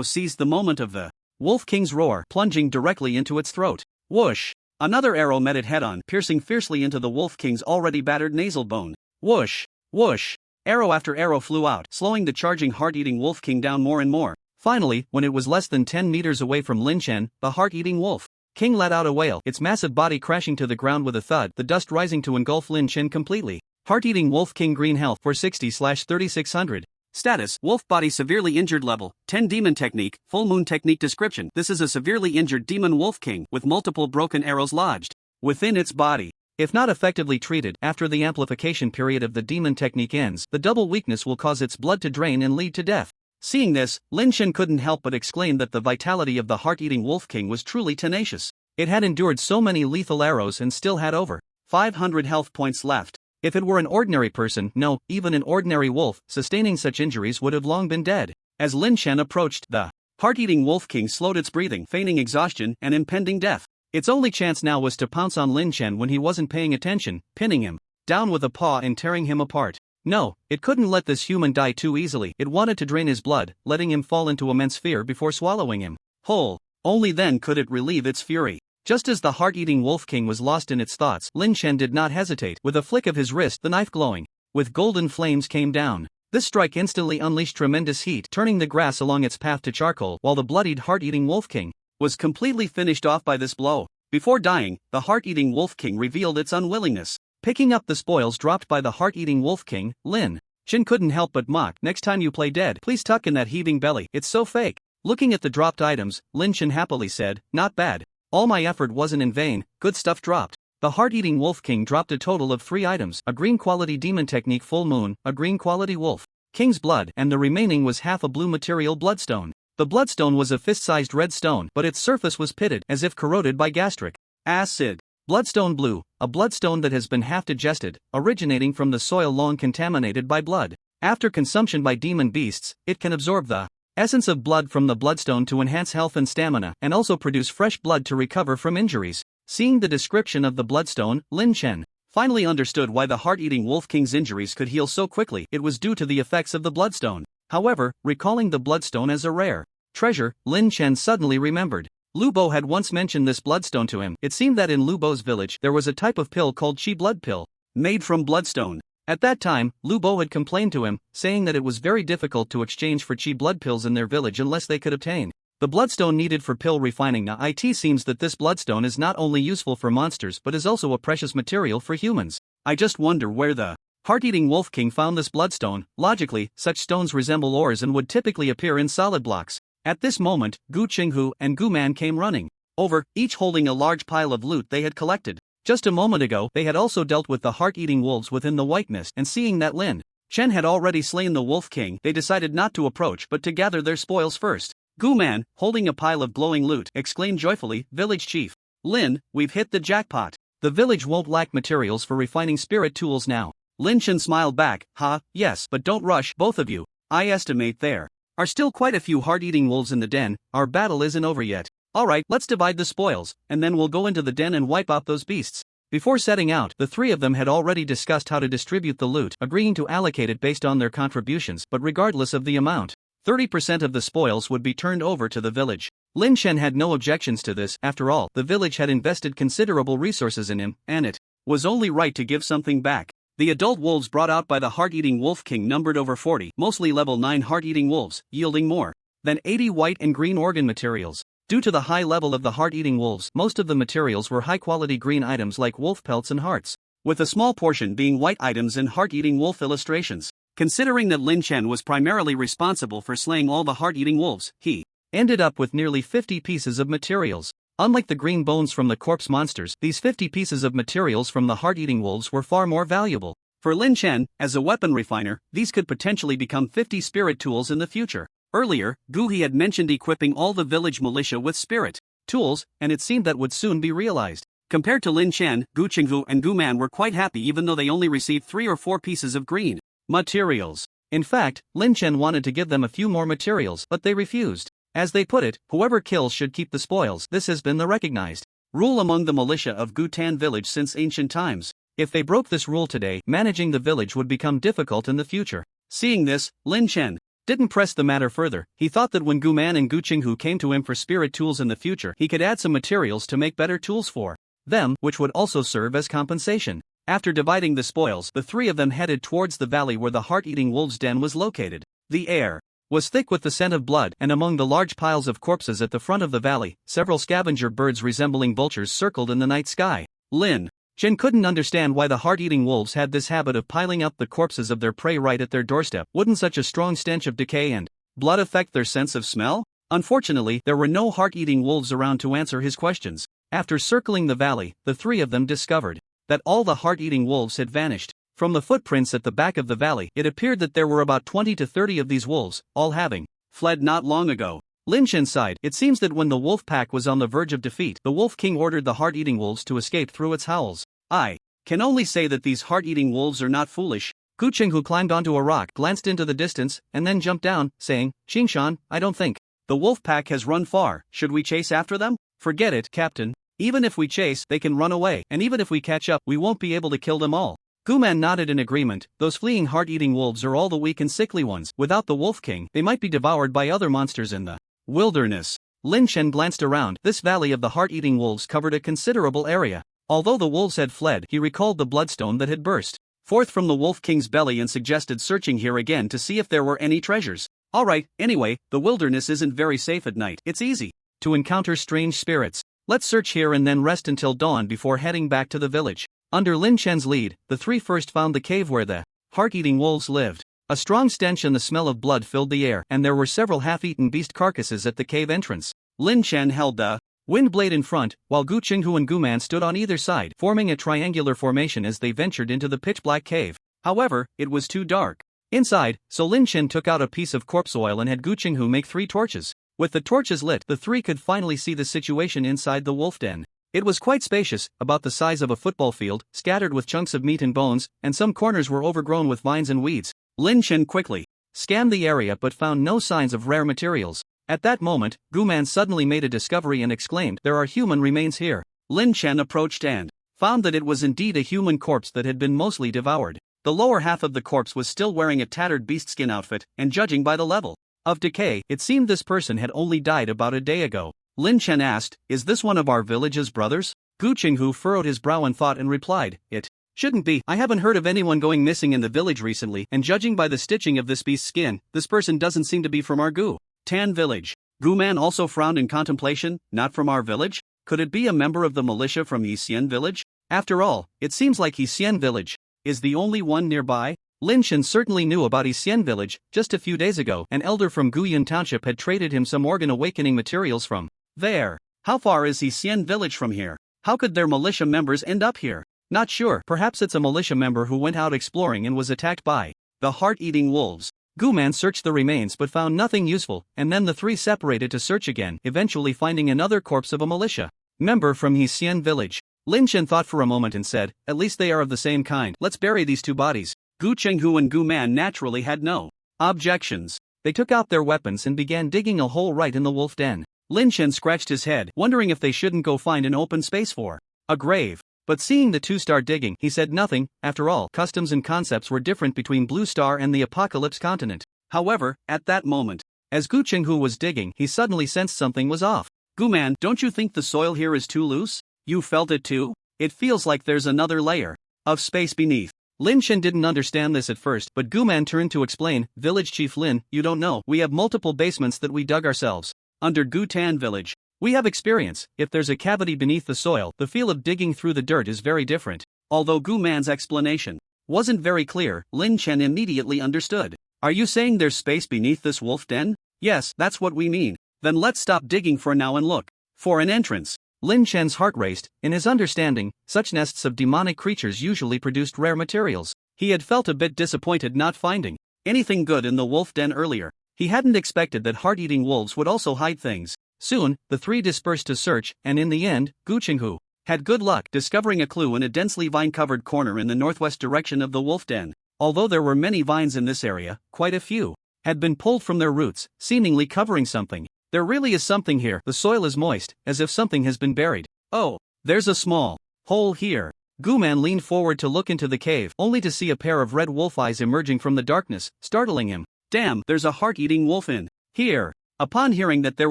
seized the moment of the Wolf King's roar, plunging directly into its throat. Whoosh! Another arrow met it head-on, piercing fiercely into the Wolf King's already battered nasal bone. Whoosh! Whoosh! Arrow after arrow flew out, slowing the charging heart-eating Wolf King down more and more. Finally, when it was less than 10 meters away from Lin Chen, the heart-eating Wolf King let out a wail, its massive body crashing to the ground with a thud, the dust rising to engulf Lin Chen completely. Heart-eating Wolf King green health 460/3600. Status: Wolf body severely injured level 10 demon technique, full moon technique description. This is a severely injured demon Wolf King with multiple broken arrows lodged within its body. If not effectively treated, after the amplification period of the demon technique ends, the double weakness will cause its blood to drain and lead to death. Seeing this, Lin Chen couldn't help but exclaim that the vitality of the heart-eating Wolf King was truly tenacious. It had endured so many lethal arrows and still had over 500 health points left. If it were an ordinary person, no, even an ordinary wolf, sustaining such injuries would have long been dead. As Lin Chen approached, the heart-eating Wolf King slowed its breathing, feigning exhaustion and impending death. Its only chance now was to pounce on Lin Chen when he wasn't paying attention, pinning him down with a paw and tearing him apart. No, it couldn't let this human die too easily. It wanted to drain his blood, letting him fall into immense fear before swallowing him whole. Only then could it relieve its fury. Just as the heart-eating Wolf King was lost in its thoughts, Lin Chen did not hesitate. With a flick of his wrist, the knife glowing with golden flames came down. This strike instantly unleashed tremendous heat, turning the grass along its path to charcoal, while the bloodied heart-eating Wolf King was completely finished off by this blow. Before dying, the heart-eating Wolf King revealed its unwillingness. Picking up the spoils dropped by the heart-eating Wolf King, Lin Chen couldn't help but mock. Next time you play dead, please tuck in that heaving belly, it's so fake. Looking at the dropped items, Lin Chen happily said, not bad. All my effort wasn't in vain, good stuff dropped. The heart-eating Wolf King dropped a total of 3 items, a green quality demon technique full moon, a green quality wolf King's blood, and the remaining was half a blue material bloodstone. The bloodstone was a fist-sized red stone, but its surface was pitted, as if corroded by gastric acid. Bloodstone blue, a bloodstone that has been half digested, originating from the soil long contaminated by blood. After consumption by demon beasts, it can absorb the essence of blood from the bloodstone to enhance health and stamina, and also produce fresh blood to recover from injuries. Seeing the description of the bloodstone, Lin Chen finally understood why the heart-eating Wolf King's injuries could heal so quickly. It was due to the effects of the bloodstone. However, recalling the bloodstone as a rare treasure, Lin Chen suddenly remembered. Lu Bo had once mentioned this bloodstone to him. It seemed that in Lu Bo's village there was a type of pill called Qi blood pill, made from bloodstone. At that time, Lu Bo had complained to him, saying that it was very difficult to exchange for Qi blood pills in their village unless they could obtain the bloodstone needed for pill refining. Now it seems that this bloodstone is not only useful for monsters but is also a precious material for humans. I just wonder where the heart-eating Wolf King found this bloodstone. Logically, such stones resemble ores and would typically appear in solid blocks. At this moment, Gu Qinghu and Gu Man came running over, each holding a large pile of loot they had collected. Just a moment ago, they had also dealt with the heart-eating wolves within the White Mist, and seeing that Lin Chen had already slain the Wolf King, they decided not to approach but to gather their spoils first. Gu Man, holding a pile of glowing loot, exclaimed joyfully, "Village Chief Lin, we've hit the jackpot. The village won't lack materials for refining spirit tools now." Lin Chen smiled back, yes, but don't rush, both of you. I estimate there are still quite a few heart-eating wolves in the den. Our battle isn't over yet. Alright, let's divide the spoils, and then we'll go into the den and wipe out those beasts. Before setting out, the 3 of them had already discussed how to distribute the loot, agreeing to allocate it based on their contributions, but regardless of the amount. 30% of the spoils would be turned over to the village. Lin Chen had no objections to this. After all, the village had invested considerable resources in him, and it was only right to give something back. The adult wolves brought out by the heart-eating Wolf King numbered over 40, mostly level 9 heart-eating wolves, yielding more than 80 white and green organ materials. Due to the high level of the heart-eating wolves, most of the materials were high-quality green items like wolf pelts and hearts, with a small portion being white items and heart-eating wolf illustrations. Considering that Lin Chen was primarily responsible for slaying all the heart-eating wolves, he ended up with nearly 50 pieces of materials. Unlike the green bones from the corpse monsters, these 50 pieces of materials from the heart-eating wolves were far more valuable. For Lin Chen, as a weapon refiner, these could potentially become 50 spirit tools in the future. Earlier, Gu He had mentioned equipping all the village militia with spirit tools, and it seemed that would soon be realized. Compared to Lin Chen, Gu Qinghu and Gu Man were quite happy even though they only received 3 or 4 pieces of green materials. In fact, Lin Chen wanted to give them a few more materials, but they refused. As they put it, whoever kills should keep the spoils. This has been the recognized rule among the militia of Gutan village since ancient times. If they broke this rule today, managing the village would become difficult in the future. Seeing this, Lin Chen didn't press the matter further. He thought that when Gu Man and Gu Qinghu came to him for spirit tools in the future, he could add some materials to make better tools for them, which would also serve as compensation. After dividing the spoils, the 3 of them headed towards the valley where the heart-eating wolves' den was located. The air was thick with the scent of blood, and among the large piles of corpses at the front of the valley, several scavenger birds resembling vultures circled in the night sky. Lin Chen couldn't understand why the heart-eating wolves had this habit of piling up the corpses of their prey right at their doorstep. Wouldn't such a strong stench of decay and blood affect their sense of smell? Unfortunately, there were no heart-eating wolves around to answer his questions. After circling the valley, the 3 of them discovered that all the heart-eating wolves had vanished. From the footprints at the back of the valley, it appeared that there were about 20 to 30 of these wolves, all having fled not long ago. Lin Chen sighed. It seems that when the wolf pack was on the verge of defeat, the Wolf King ordered the heart-eating wolves to escape through its howls. I can only say that these heart-eating wolves are not foolish. Gu Qinghu climbed onto a rock, glanced into the distance, and then jumped down, saying, "Qingshan, I don't think the wolf pack has run far. Should we chase after them?" "Forget it, Captain. Even if we chase, they can run away, and even if we catch up, we won't be able to kill them all." Guman nodded in agreement. Those fleeing heart-eating wolves are all the weak and sickly ones. Without the Wolf King, they might be devoured by other monsters in the wilderness. Lin Chen glanced around. This valley of the heart-eating wolves covered a considerable area. Although the wolves had fled, he recalled the bloodstone that had burst forth from the Wolf King's belly and suggested searching here again to see if there were any treasures. Alright, anyway, the wilderness isn't very safe at night. It's easy to encounter strange spirits. Let's search here and then rest until dawn before heading back to the village. Under Lin Chen's lead, the three first found the cave where the heart-eating wolves lived. A strong stench and the smell of blood filled the air, and there were several half-eaten beast carcasses at the cave entrance. Lin Chen held the wind blade in front, while Gu Qinghu and Gu Man stood on either side, forming a triangular formation as they ventured into the pitch-black cave. However, it was too dark inside, so Lin Chen took out a piece of corpse oil and had Gu Qinghu make 3 torches. With the torches lit, the three could finally see the situation inside the wolf den. It was quite spacious, about the size of a football field, scattered with chunks of meat and bones, and some corners were overgrown with vines and weeds. Lin Chen quickly scanned the area but found no signs of rare materials. At that moment, Gu Man suddenly made a discovery and exclaimed, "There are human remains here." Lin Chen approached and found that it was indeed a human corpse that had been mostly devoured. The lower half of the corpse was still wearing a tattered beastskin outfit, and judging by the level of decay, it seemed this person had only died about a day ago. Lin Chen asked, "Is this one of our village's brothers?" Gu Qinghu furrowed his brow in thought and replied, "It shouldn't be. I haven't heard of anyone going missing in the village recently, and judging by the stitching of this beast's skin, this person doesn't seem to be from our Gu Tan village." Gu Man also frowned in contemplation. "Not from our village? Could it be a member of the militia from Yixian village? After all, it seems like Yixian village is the only one nearby." Lin Chen certainly knew about Yixian village. Just a few days ago, an elder from Guyan Township had traded him some organ awakening materials from there. How far is Yixian village from here? How could their militia members end up here? Not sure. Perhaps it's a militia member who went out exploring and was attacked by the heart-eating wolves. Gu Man searched the remains but found nothing useful, and then the three separated to search again, eventually finding another corpse of a militia member from Yixian village. Lin Chen thought for a moment and said, "At least they are of the same kind. Let's bury these 2 bodies." Gu Qinghu and Gu Man naturally had no objections. They took out their weapons and began digging a hole right in the wolf den. Lin Chen scratched his head, wondering if they shouldn't go find an open space for a grave. But seeing the 2 start digging, he said nothing. After all, customs and concepts were different between Blue Star and the Apocalypse continent. However, at that moment, as Gu Qinghu was digging, he suddenly sensed something was off. "Gu Man, don't you think the soil here is too loose? You felt it too? It feels like there's another layer of space beneath." Lin Chen didn't understand this at first, but Gu Man turned to explain, "Village Chief Lin, you don't know. We have multiple basements that we dug ourselves. Under Gu Tan village. We have experience. If there's a cavity beneath the soil, the feel of digging through the dirt is very different." Although Gu Man's explanation wasn't very clear, Lin Chen immediately understood. "Are you saying there's space beneath this wolf den?" "Yes, that's what we mean." "Then let's stop digging for now and look for an entrance." Lin Chen's heart raced. In his understanding, such nests of demonic creatures usually produced rare materials. He had felt a bit disappointed not finding anything good in the wolf den earlier. He hadn't expected that heart-eating wolves would also hide things. Soon, the three dispersed to search, and in the end, Gu Qinghu had good luck discovering a clue in a densely vine-covered corner in the northwest direction of the wolf den. Although there were many vines in this area, quite a few had been pulled from their roots, seemingly covering something. "There really is something here. The soil is moist, as if something has been buried. Oh, there's a small hole here." Gu Man leaned forward to look into the cave, only to see a pair of red wolf eyes emerging from the darkness, startling him. "Damn, there's a heart-eating wolf in here." Upon hearing that there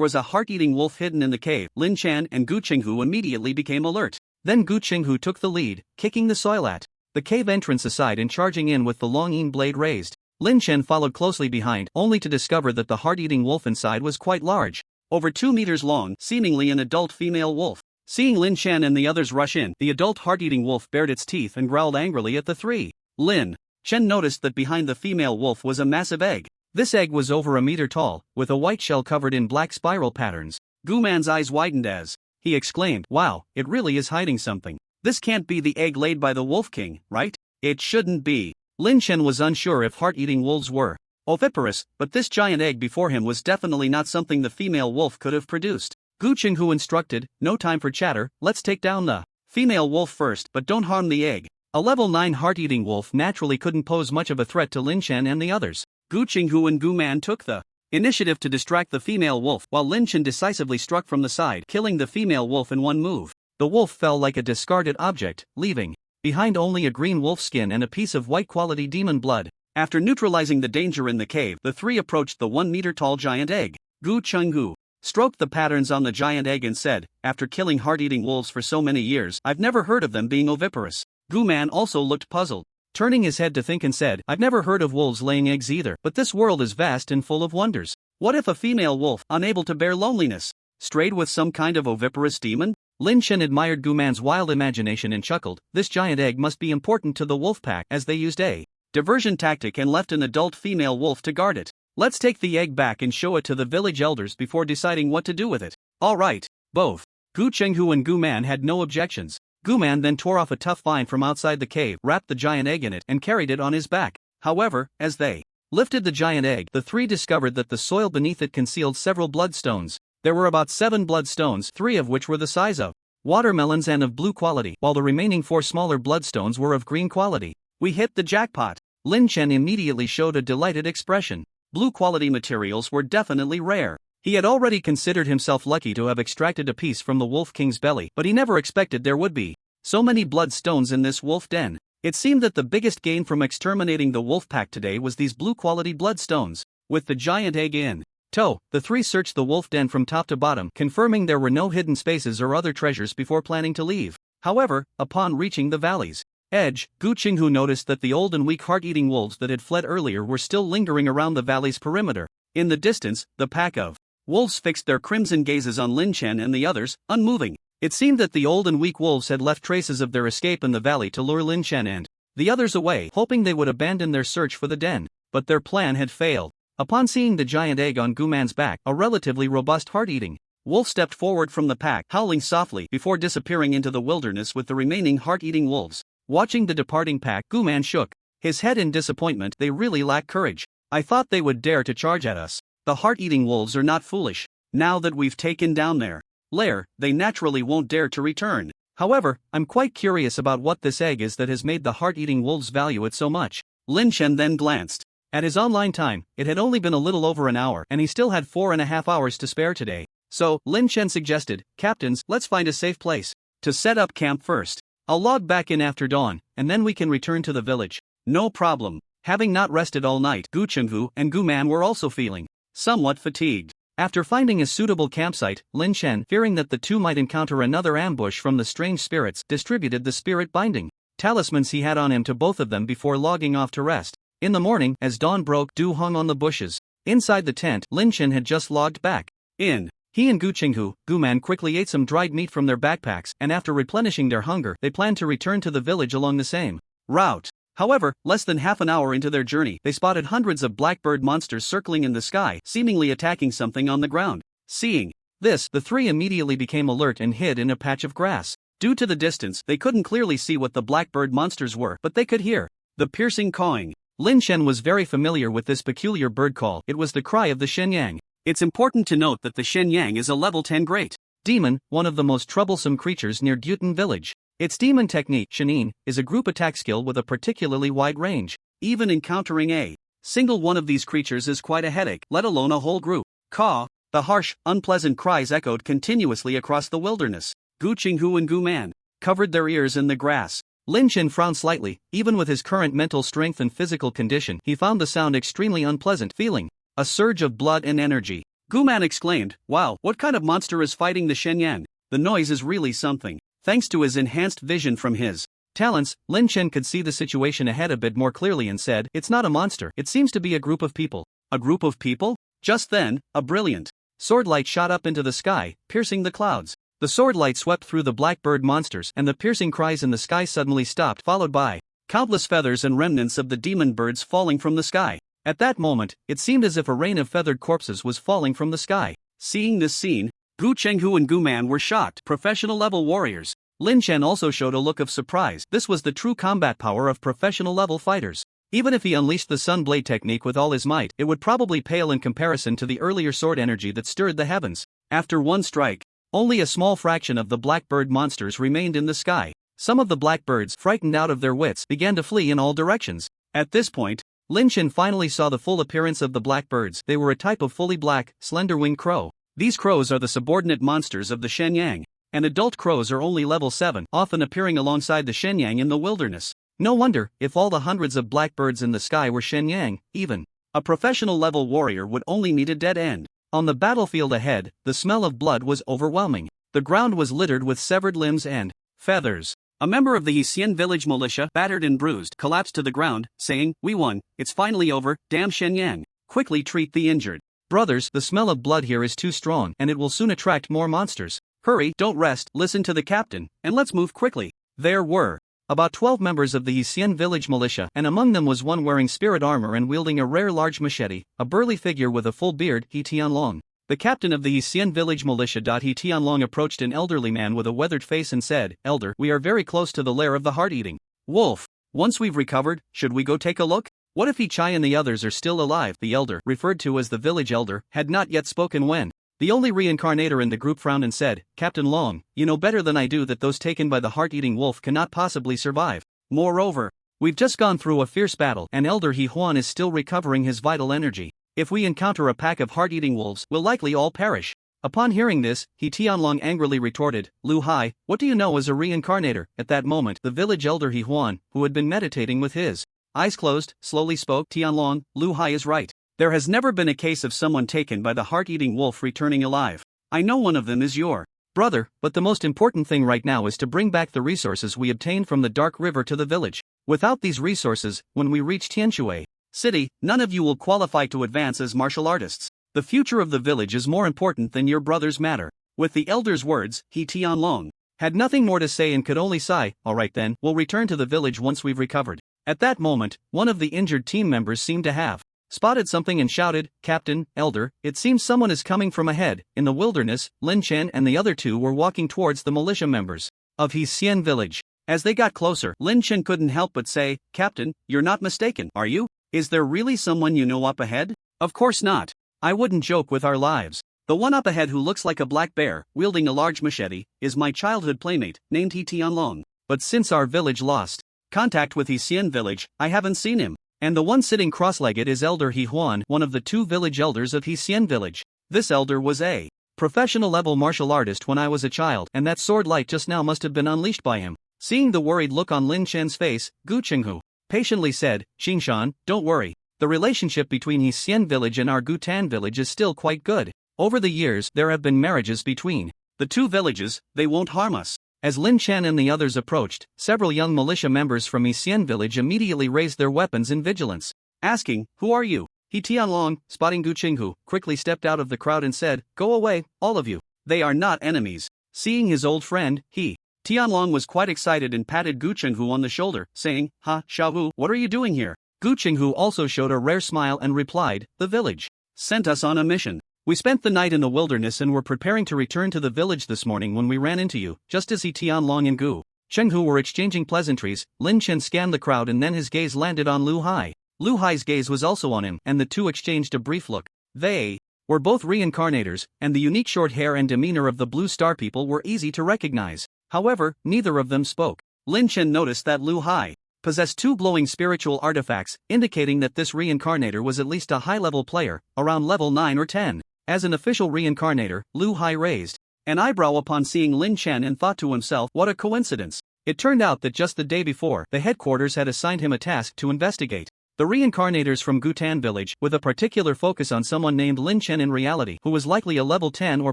was a heart-eating wolf hidden in the cave, Lin Chen and Gu Qinghu immediately became alert. Then Gu Qinghu took the lead, kicking the soil at the cave entrance aside and charging in with the long blade raised. Lin Chen followed closely behind, only to discover that the heart-eating wolf inside was quite large, over 2 meters long, seemingly an adult female wolf. Seeing Lin Chen and the others rush in, the adult heart-eating wolf bared its teeth and growled angrily at the three. Lin Chen noticed that behind the female wolf was a massive egg. This egg was over a meter tall, with a white shell covered in black spiral patterns. Gu Man's eyes widened as he exclaimed, "Wow, it really is hiding something. This can't be the egg laid by the Wolf King, right? It shouldn't be." Lin Chen was unsure if heart-eating wolves were oviparous, but this giant egg before him was definitely not something the female wolf could have produced. Gu Qinghu instructed, "No time for chatter, let's take down the female wolf first, but don't harm the egg." A level 9 heart-eating wolf naturally couldn't pose much of a threat to Lin Chen and the others. Gu Qinghu and Gu Man took the initiative to distract the female wolf, while Lin Chen decisively struck from the side, killing the female wolf in one move. The wolf fell like a discarded object, leaving behind only a green wolf skin and a piece of white-quality demon blood. After neutralizing the danger in the cave, the three approached the 1-meter-tall giant egg. Gu Qinghu stroked the patterns on the giant egg and said, "After killing heart-eating wolves for so many years, I've never heard of them being oviparous." Gu Man also looked puzzled. turning his head to think and said, I've never heard of wolves laying eggs either, but this world is vast and full of wonders. What if a female wolf, unable to bear loneliness, strayed with some kind of oviparous demon? Lin Chen admired Guman's wild imagination and chuckled, this giant egg must be important to the wolf pack, as they used a diversion tactic and left an adult female wolf to guard it. Let's take the egg back and show it to the village elders before deciding what to do with it. Alright. Both Gu Chenghu and Gu Man had no objections. Gu Man then tore off a tough vine from outside the cave, wrapped the giant egg in it, and carried it on his back. However, as they lifted the giant egg, the three discovered that the soil beneath it concealed several bloodstones. There were about 7 bloodstones, 3 of which were the size of watermelons and of blue quality, while the remaining 4 smaller bloodstones were of green quality. We hit the jackpot. Lin Chen immediately showed a delighted expression. Blue quality materials were definitely rare. He had already considered himself lucky to have extracted a piece from the Wolf King's belly, but he never expected there would be so many bloodstones in this wolf den. It seemed that the biggest gain from exterminating the wolf pack today was these blue quality bloodstones. With the giant egg in tow, the three searched the wolf den from top to bottom, confirming there were no hidden spaces or other treasures before planning to leave. However, upon reaching the valley's edge, Gu Qinghu noticed that the old and weak heart-eating wolves that had fled earlier were still lingering around the valley's perimeter. In the distance, the pack of wolves fixed their crimson gazes on Lin Chen and the others, unmoving. It seemed that the old and weak wolves had left traces of their escape in the valley to lure Lin Chen and the others away, hoping they would abandon their search for the den. But their plan had failed. Upon seeing the giant egg on Guman's back, a relatively robust heart-eating wolf stepped forward from the pack, howling softly before disappearing into the wilderness with the remaining heart-eating wolves. Watching the departing pack, Guman shook his head in disappointment. They really lack courage. I thought they would dare to charge at us. The heart-eating wolves are not foolish. Now that we've taken down their lair, they naturally won't dare to return. However, I'm quite curious about what this egg is that has made the heart-eating wolves value it so much. Lin Chen then glanced at his online time. It had only been a little over an hour, and he still had 4.5 hours to spare today. So, Lin Chen suggested, Captains, let's find a safe place to set up camp first. I'll log back in after dawn, and then we can return to the village. No problem. Having not rested all night, Gu Chenghu and Gu Man were also feeling somewhat fatigued. After finding a suitable campsite, Lin Chen, fearing that the two might encounter another ambush from the strange spirits, distributed the spirit binding talismans he had on him to both of them before logging off to rest. In the morning, as dawn broke, dew hung on the bushes. Inside the tent, Lin Chen had just logged back in. He and Gu Chenghu, Gu Man quickly ate some dried meat from their backpacks, and after replenishing their hunger, they planned to return to the village along the same route. However, less than half an hour into their journey, they spotted hundreds of blackbird monsters circling in the sky, seemingly attacking something on the ground. Seeing this, the three immediately became alert and hid in a patch of grass. Due to the distance, they couldn't clearly see what the blackbird monsters were, but they could hear the piercing cawing. Lin Chen was very familiar with this peculiar bird call. It was the cry of the Shenyang. It's important to note that the Shenyang is a level 10 great demon, one of the most troublesome creatures near Dutan village. Its demon technique, Shenin, is a group attack skill with a particularly wide range. Even encountering a single one of these creatures is quite a headache, let alone a whole group. Caw! The harsh, unpleasant cries echoed continuously across the wilderness. Gu Qinghu and Gu Man covered their ears in the grass. Lin Chen frowned slightly. Even with his current mental strength and physical condition, he found the sound extremely unpleasant, feeling a surge of blood and energy. Gu Man exclaimed, Wow, what kind of monster is fighting the Shenyang? The noise is really something. Thanks to his enhanced vision from his talents, Lin Chen could see the situation ahead a bit more clearly and said, It's not a monster, it seems to be a group of people. A group of people? Just then, a brilliant sword light shot up into the sky, piercing the clouds. The sword light swept through the blackbird monsters, and the piercing cries in the sky suddenly stopped, followed by countless feathers and remnants of the demon birds falling from the sky. At that moment, it seemed as if a rain of feathered corpses was falling from the sky. Seeing this scene, Gu Chenghu and Gu Man were shocked. Professional-level warriors. Lin Chen also showed a look of surprise. This was the true combat power of professional-level fighters. Even if he unleashed the Sun Blade technique with all his might, it would probably pale in comparison to the earlier sword energy that stirred the heavens. After one strike, only a small fraction of the blackbird monsters remained in the sky. Some of the blackbirds, frightened out of their wits, began to flee in all directions. At this point, Lin Chen finally saw the full appearance of the blackbirds. They were a type of fully black, slender-winged crow. These crows are the subordinate monsters of the Shenyang, and adult crows are only level 7, often appearing alongside the Shenyang in the wilderness. No wonder, if all the hundreds of blackbirds in the sky were Shenyang, even a professional-level warrior would only meet a dead end. On the battlefield ahead, the smell of blood was overwhelming. The ground was littered with severed limbs and feathers. A member of the Yixian village militia, battered and bruised, collapsed to the ground, saying, "We won, it's finally over, damn Shenyang. Quickly treat the injured." "Brothers, the smell of blood here is too strong and it will soon attract more monsters. Hurry, don't rest, listen to the captain, and let's move quickly." There were about 12 members of the Yixian village militia, and among them was one wearing spirit armor and wielding a rare large machete, a burly figure with a full beard, He Tianlong. The captain of the Yixian village militia. He Tianlong approached an elderly man with a weathered face and said, "Elder, we are very close to the lair of the heart-eating wolf. Once we've recovered, should we go take a look? What if He Chai and the others are still alive?" The elder, referred to as the village elder, had not yet spoken when the only reincarnator in the group frowned and said, "Captain Long, you know better than I do that those taken by the heart-eating wolf cannot possibly survive. Moreover, we've just gone through a fierce battle and Elder He Huan is still recovering his vital energy. If we encounter a pack of heart-eating wolves, we'll likely all perish." Upon hearing this, He Tianlong angrily retorted, "Lu Hai, what do you know as a reincarnator?" At that moment, the village elder He Huan, who had been meditating with his eyes closed, slowly spoke, "Tianlong, Lu Hai is right. There has never been a case of someone taken by the heart-eating wolf returning alive. I know one of them is your brother, but the most important thing right now is to bring back the resources we obtained from the Dark River to the village. Without these resources, when we reach Tianshui City, none of you will qualify to advance as martial artists. The future of the village is more important than your brother's matter." With the elder's words, He Tianlong had nothing more to say and could only sigh. "All right then, we'll return to the village once we've recovered." At that moment, one of the injured team members seemed to have spotted something and shouted, "Captain, Elder, it seems someone is coming from ahead." In the wilderness, Lin Chen and the other two were walking towards the militia members of Yixian village. As they got closer, Lin Chen couldn't help but say, "Captain, you're not mistaken, are you? Is there really someone you know up ahead?" "Of course not. I wouldn't joke with our lives. The one up ahead who looks like a black bear, wielding a large machete, is my childhood playmate, named He Tianlong. But since our village lost contact with Yixian village, I haven't seen him. And the one sitting cross-legged is Elder He Huan, one of the two village elders of Yixian village. This elder was a professional-level martial artist when I was a child, and that sword light just now must have been unleashed by him." Seeing the worried look on Lin Chen's face, Gu Qinghu patiently said, "Xingshan, don't worry. The relationship between Yixian village and our Gutan village is still quite good. Over the years, there have been marriages between the two villages, they won't harm us." As Lin Chen and the others approached, several young militia members from Yixian village immediately raised their weapons in vigilance, asking, "Who are you?" He Tianlong, spotting Gu Qinghu, quickly stepped out of the crowd and said, "Go away, all of you. They are not enemies." Seeing his old friend, He Tianlong was quite excited and patted Gu Qinghu on the shoulder, saying, "Ha, Xiaohu, what are you doing here?" Gu Qinghu also showed a rare smile and replied, "The village sent us on a mission. We spent the night in the wilderness and were preparing to return to the village this morning when we ran into you." Just as He Tianlong and Gu Qinghu were exchanging pleasantries, Lin Chen scanned the crowd and then his gaze landed on Lu Hai. Lu Hai's gaze was also on him, and the two exchanged a brief look. They were both reincarnators, and the unique short hair and demeanor of the Blue Star people were easy to recognize. However, neither of them spoke. Lin Chen noticed that Lu Hai possessed two glowing spiritual artifacts, indicating that this reincarnator was at least a high-level player, around level 9 or 10. As an official reincarnator, Lu Hai raised an eyebrow upon seeing Lin Chen and thought to himself, what a coincidence. It turned out that just the day before, the headquarters had assigned him a task to investigate the reincarnators from Gutan village, with a particular focus on someone named Lin Chen in reality, who was likely a level 10 or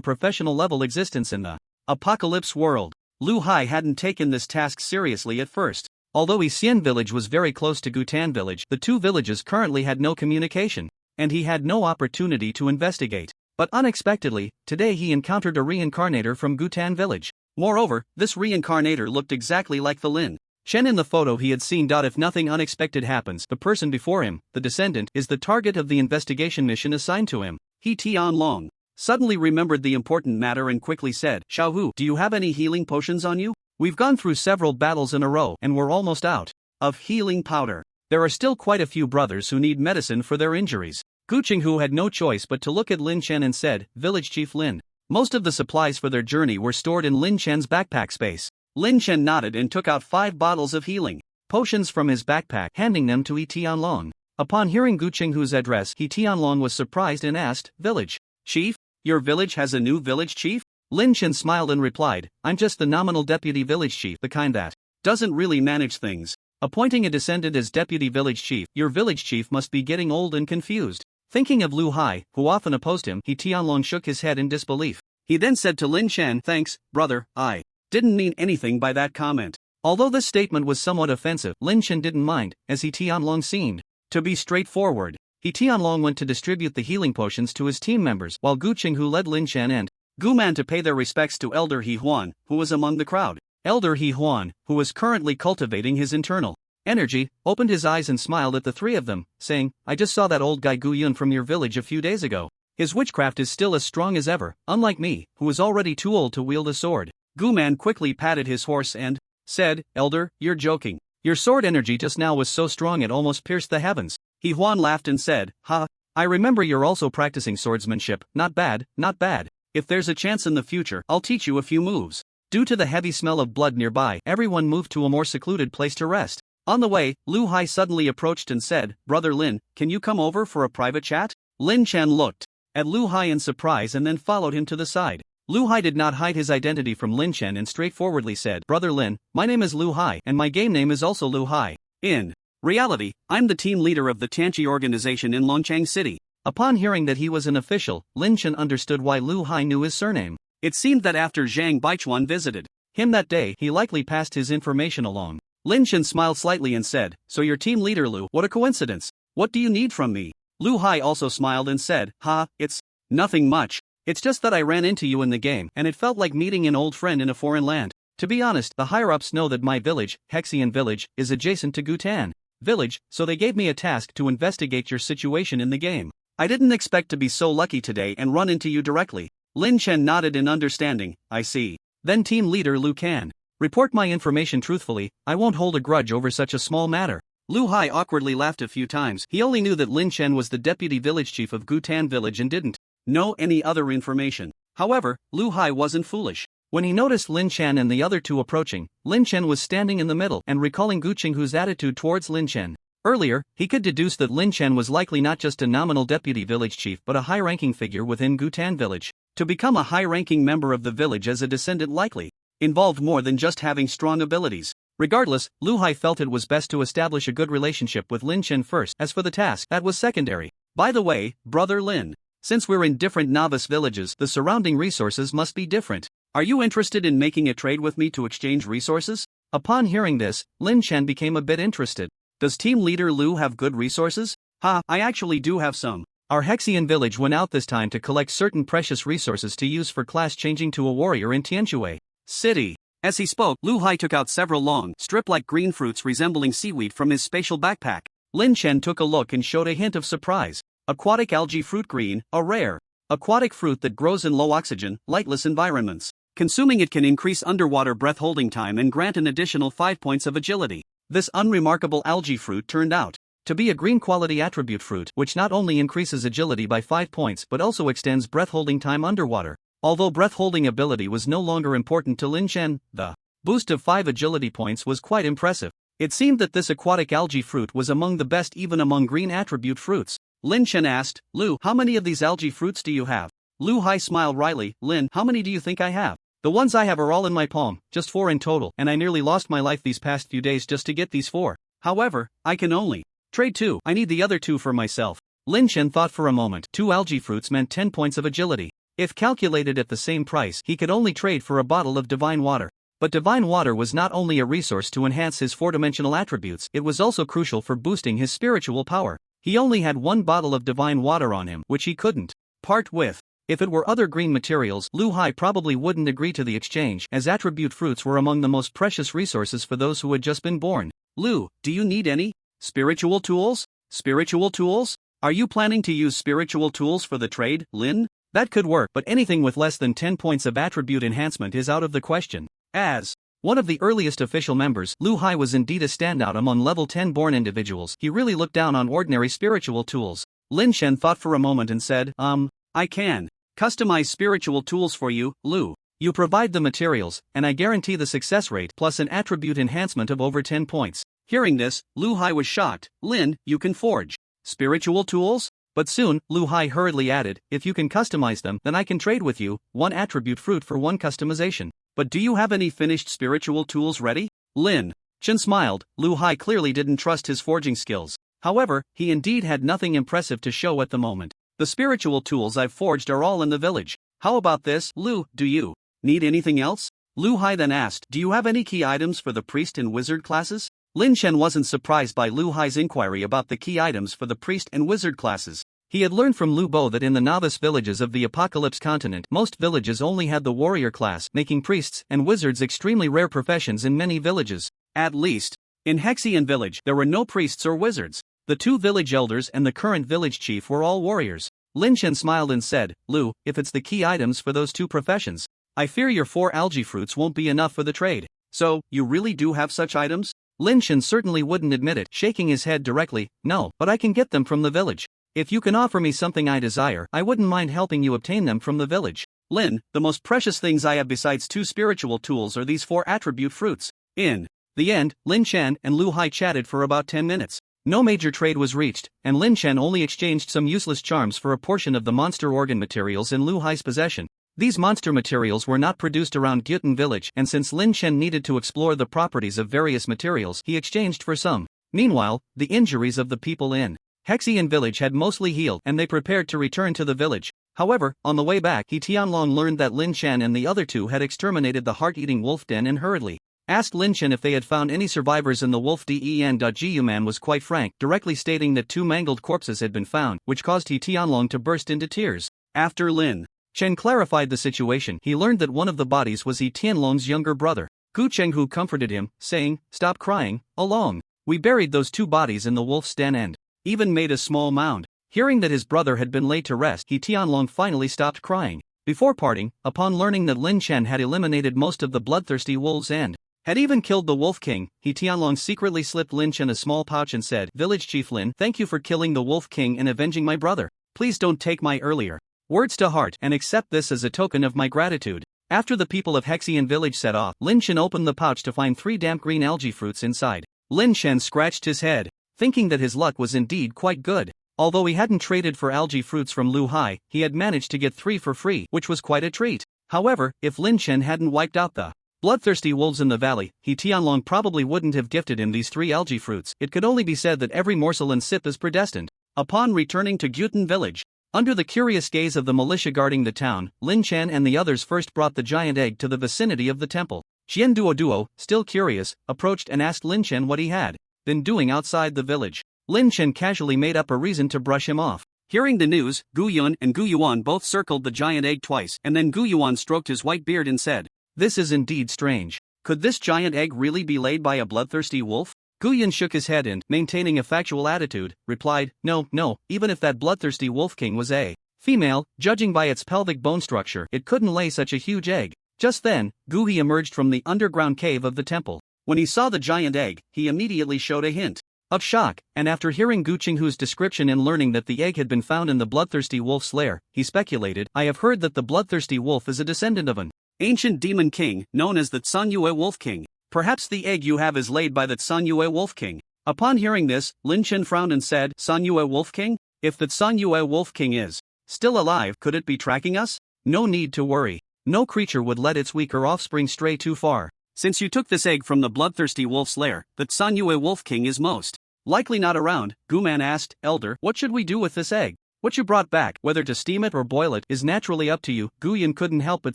professional level existence in the apocalypse world. Lu Hai hadn't taken this task seriously at first. Although Yixian village was very close to Gutan village, the two villages currently had no communication, and he had no opportunity to investigate. But unexpectedly, today he encountered a reincarnator from Gutan village. Moreover, this reincarnator looked exactly like the Lin Chen in the photo he had seen. If nothing unexpected happens, the person before him, the descendant, is the target of the investigation mission assigned to him. He Tianlong suddenly remembered the important matter and quickly said, "Xiaohu, do you have any healing potions on you? We've gone through several battles in a row and we're almost out of healing powder. There are still quite a few brothers who need medicine for their injuries." Gu Qinghu had no choice but to look at Lin Chen and said, "Village Chief Lin." Most of the supplies for their journey were stored in Lin Chen's backpack space. Lin Chen nodded and took out 5 bottles of healing potions from his backpack, handing them to He Tianlong. Upon hearing Gu Qinghu's address, He Tianlong was surprised and asked, "Village Chief? Your village has a new village chief?" Lin Chen smiled and replied, "I'm just the nominal deputy village chief, the kind that doesn't really manage things. Appointing a descendant as deputy village chief, your village chief must be getting old and confused." Thinking of Lu Hai, who often opposed him, He Tianlong shook his head in disbelief. He then said to Lin Chen, "Thanks, brother, I didn't mean anything by that comment. Although this statement was somewhat offensive, Lin Chen didn't mind, as he Tianlong seemed to be straightforward. He Tianlong went to distribute the healing potions to his team members, while Gu Qinghu led Lin Chen and Gu Man to pay their respects to Elder He Huan, who was among the crowd. Elder He Huan, who was currently cultivating his internal energy, opened his eyes and smiled at the three of them, saying, "I just saw that old guy Gu Yun from your village a few days ago. His witchcraft is still as strong as ever, unlike me, who is already too old to wield a sword." Gu Man quickly patted his horse and said, "Elder, you're joking. Your sword energy just now was so strong it almost pierced the heavens." He Huan laughed and said, "Ha, I remember you're also practicing swordsmanship, not bad, not bad. If there's a chance in the future, I'll teach you a few moves." Due to the heavy smell of blood nearby, everyone moved to a more secluded place to rest. On the way, Lu Hai suddenly approached and said, "Brother Lin, can you come over for a private chat?" Lin Chen looked at Lu Hai in surprise and then followed him to the side. Lu Hai did not hide his identity from Lin Chen and straightforwardly said, "Brother Lin, my name is Lu Hai and my game name is also Lu Hai. In reality, I'm the team leader of the Tianqi organization in Longchang City." Upon hearing that he was an official, Lin Chen understood why Lu Hai knew his surname. It seemed that after Zhang Baichuan visited him that day, he likely passed his information along. Lin Chen smiled slightly and said, "So you're team leader Lu, what a coincidence. What do you need from me?" Lu Hai also smiled and said, "Ha, it's nothing much. It's just that I ran into you in the game and it felt like meeting an old friend in a foreign land. To be honest, the higher-ups know that my village, Hexian Village, is adjacent to Gutan Village, so they gave me a task to investigate your situation in the game. I didn't expect to be so lucky today and run into you directly." Lin Chen nodded in understanding. "I see. Then team leader Lu can report my information truthfully. I won't hold a grudge over such a small matter." Lu Hai awkwardly laughed a few times. He only knew that Lin Chen was the deputy village chief of Gutan Village and didn't know any other information. However, Lu Hai wasn't foolish. When he noticed Lin Chen and the other two approaching, Lin Chen was standing in the middle and recalling Gu Qinghu's attitude towards Lin Chen. Earlier, he could deduce that Lin Chen was likely not just a nominal deputy village chief but a high-ranking figure within Gutan Village. To become a high-ranking member of the village as a descendant likely involved more than just having strong abilities. Regardless, Lu Hai felt it was best to establish a good relationship with Lin Chen first. As for the task, that was secondary. "By the way, Brother Lin, since we're in different novice villages, the surrounding resources must be different. Are you interested in making a trade with me to exchange resources?" Upon hearing this, Lin Chen became a bit interested. "Does team leader Lu have good resources?" "Ha, I actually do have some. Our Hexian village went out this time to collect certain precious resources to use for class changing to a warrior in Tianjue City." As he spoke, Lu Hai took out several long, strip-like green fruits resembling seaweed from his spatial backpack. Lin Chen took a look and showed a hint of surprise. Aquatic algae fruit green, a rare aquatic fruit that grows in low oxygen, lightless environments. Consuming it can increase underwater breath-holding time and grant an additional 5 points of agility. This unremarkable algae fruit turned out to be a green quality attribute fruit, which not only increases agility by 5 points but also extends breath-holding time underwater. Although breath-holding ability was no longer important to Lin Chen, the boost of 5 agility points was quite impressive. It seemed that this aquatic algae fruit was among the best even among green attribute fruits. Lin Chen asked, "Lu, how many of these algae fruits do you have?" Lu Hai smiled wryly. "Lin, how many do you think I have?" "The ones I have are all in my palm, just 4 in total, and I nearly lost my life these past few days just to get these 4. However, I can only trade 2. I need the other 2 for myself." Lin Chen thought for a moment. 2 algae fruits meant 10 points of agility. If calculated at the same price, he could only trade for a bottle of divine water. But divine water was not only a resource to enhance his 4-dimensional attributes, it was also crucial for boosting his spiritual power. He only had 1 bottle of divine water on him, which he couldn't part with. If it were other green materials, Lu Hai probably wouldn't agree to the exchange, as attribute fruits were among the most precious resources for those who had just been born. "Lu, do you need any spiritual tools?" "Spiritual tools? Are you planning to use spiritual tools for the trade, Lin?" "That could work, but anything with less than 10 points of attribute enhancement is out of the question." As one of the earliest official members, Lu Hai was indeed a standout among level 10 born individuals. He really looked down on ordinary spiritual tools. Lin Chen thought for a moment and said, I can customize spiritual tools for you, Lu. You provide the materials, and I guarantee the success rate plus an attribute enhancement of over 10 points." Hearing this, Lu Hai was shocked. "Lin, you can forge spiritual tools?" But soon, Lu Hai hurriedly added, "If you can customize them, then I can trade with you, 1 attribute fruit for 1 customization. But do you have any finished spiritual tools ready?" Lin Chen smiled. Lu Hai clearly didn't trust his forging skills. However, he indeed had nothing impressive to show at the moment. "The spiritual tools I've forged are all in the village. How about this, Lu, do you need anything else?" Lu Hai then asked, "Do you have any key items for the priest and wizard classes?" Lin Chen wasn't surprised by Lu Hai's inquiry about the key items for the priest and wizard classes. He had learned from Lu Bo that in the novice villages of the Apocalypse continent, most villages only had the warrior class, making priests and wizards extremely rare professions in many villages. At least, in Hexian village, there were no priests or wizards. The 2 village elders and the current village chief were all warriors. Lin Chen smiled and said, "Lu, if it's the key items for those 2 professions, I fear your 4 algae fruits won't be enough for the trade." "So, you really do have such items?" Lin Chen certainly wouldn't admit it, shaking his head directly. "No, but I can get them from the village. If you can offer me something I desire, I wouldn't mind helping you obtain them from the village." "Lin, the most precious things I have besides 2 spiritual tools are these 4 attribute fruits." In the end, Lin Chen and Lu Hai chatted for about 10 minutes. No major trade was reached, and Lin Chen only exchanged some useless charms for a portion of the monster organ materials in Lu Hai's possession. These monster materials were not produced around Gyutan village, and since Lin Chen needed to explore the properties of various materials, he exchanged for some. Meanwhile, the injuries of the people in Hexian village had mostly healed, and they prepared to return to the village. However, on the way back, He Tianlong learned that Lin Chen and the other 2 had exterminated the heart-eating wolf den and hurriedly asked Lin Chen if they had found any survivors in the wolf den. Jiu Man was quite frank, directly stating that 2 mangled corpses had been found, which caused He Tianlong to burst into tears. After Lin Chen clarified the situation, he learned that one of the bodies was He Tianlong's younger brother. Gu Chenghu comforted him, saying, "Stop crying, Along. We buried those 2 bodies in the wolf's den and even made a small mound." Hearing that his brother had been laid to rest, He Tianlong finally stopped crying. Before parting, upon learning that Lin Chen had eliminated most of the bloodthirsty wolves and had even killed the Wolf King, He Tianlong secretly slipped Lin Chen a small pouch and said, "Village Chief Lin, thank you for killing the Wolf King and avenging my brother. Please don't take my earlier words to heart and accept this as a token of my gratitude." After the people of Hexian village set off, Lin Chen opened the pouch to find 3 damp green algae fruits inside. Lin Chen scratched his head, thinking that his luck was indeed quite good. Although he hadn't traded for algae fruits from Lu Hai, he had managed to get 3 for free, which was quite a treat. However, if Lin Chen hadn't wiped out the bloodthirsty wolves in the valley, He Tianlong probably wouldn't have gifted him these 3 algae fruits. It could only be said that every morsel and sip is predestined. Upon returning to Gyutan village, under the curious gaze of the militia guarding the town, Lin Chen and the others first brought the giant egg to the vicinity of the temple. Xian Duo, still curious, approached and asked Lin Chen what he had been doing outside the village. Lin Chen casually made up a reason to brush him off. Hearing the news, Gu Yun and Gu Yuan both circled the giant egg twice, and then Gu Yuan stroked his white beard and said, "This is indeed strange. Could this giant egg really be laid by a bloodthirsty wolf?" Gu Yun shook his head and, maintaining a factual attitude, replied, No, even if that bloodthirsty wolf king was a female, judging by its pelvic bone structure, it couldn't lay such a huge egg." Just then, Gu He emerged from the underground cave of the temple. When he saw the giant egg, he immediately showed a hint of shock, and after hearing Gu Qinghu's description and learning that the egg had been found in the bloodthirsty wolf's lair, he speculated, "I have heard that the bloodthirsty wolf is a descendant of an ancient demon king, known as the Tsunyue Wolf King. Perhaps the egg you have is laid by the Tsunyue Wolf King." Upon hearing this, Lin Chen frowned and said, "Tsunyue Wolf King? If the Tsunyue Wolf King is still alive, could it be tracking us? No need to worry. No creature would let its weaker offspring stray too far. Since you took this egg from the bloodthirsty wolf's lair, the Tsunyue Wolf King is most likely not around." Guman asked, "Elder, what should we do with this egg? What you brought back, whether to steam it or boil it, is naturally up to you." Guyan couldn't help but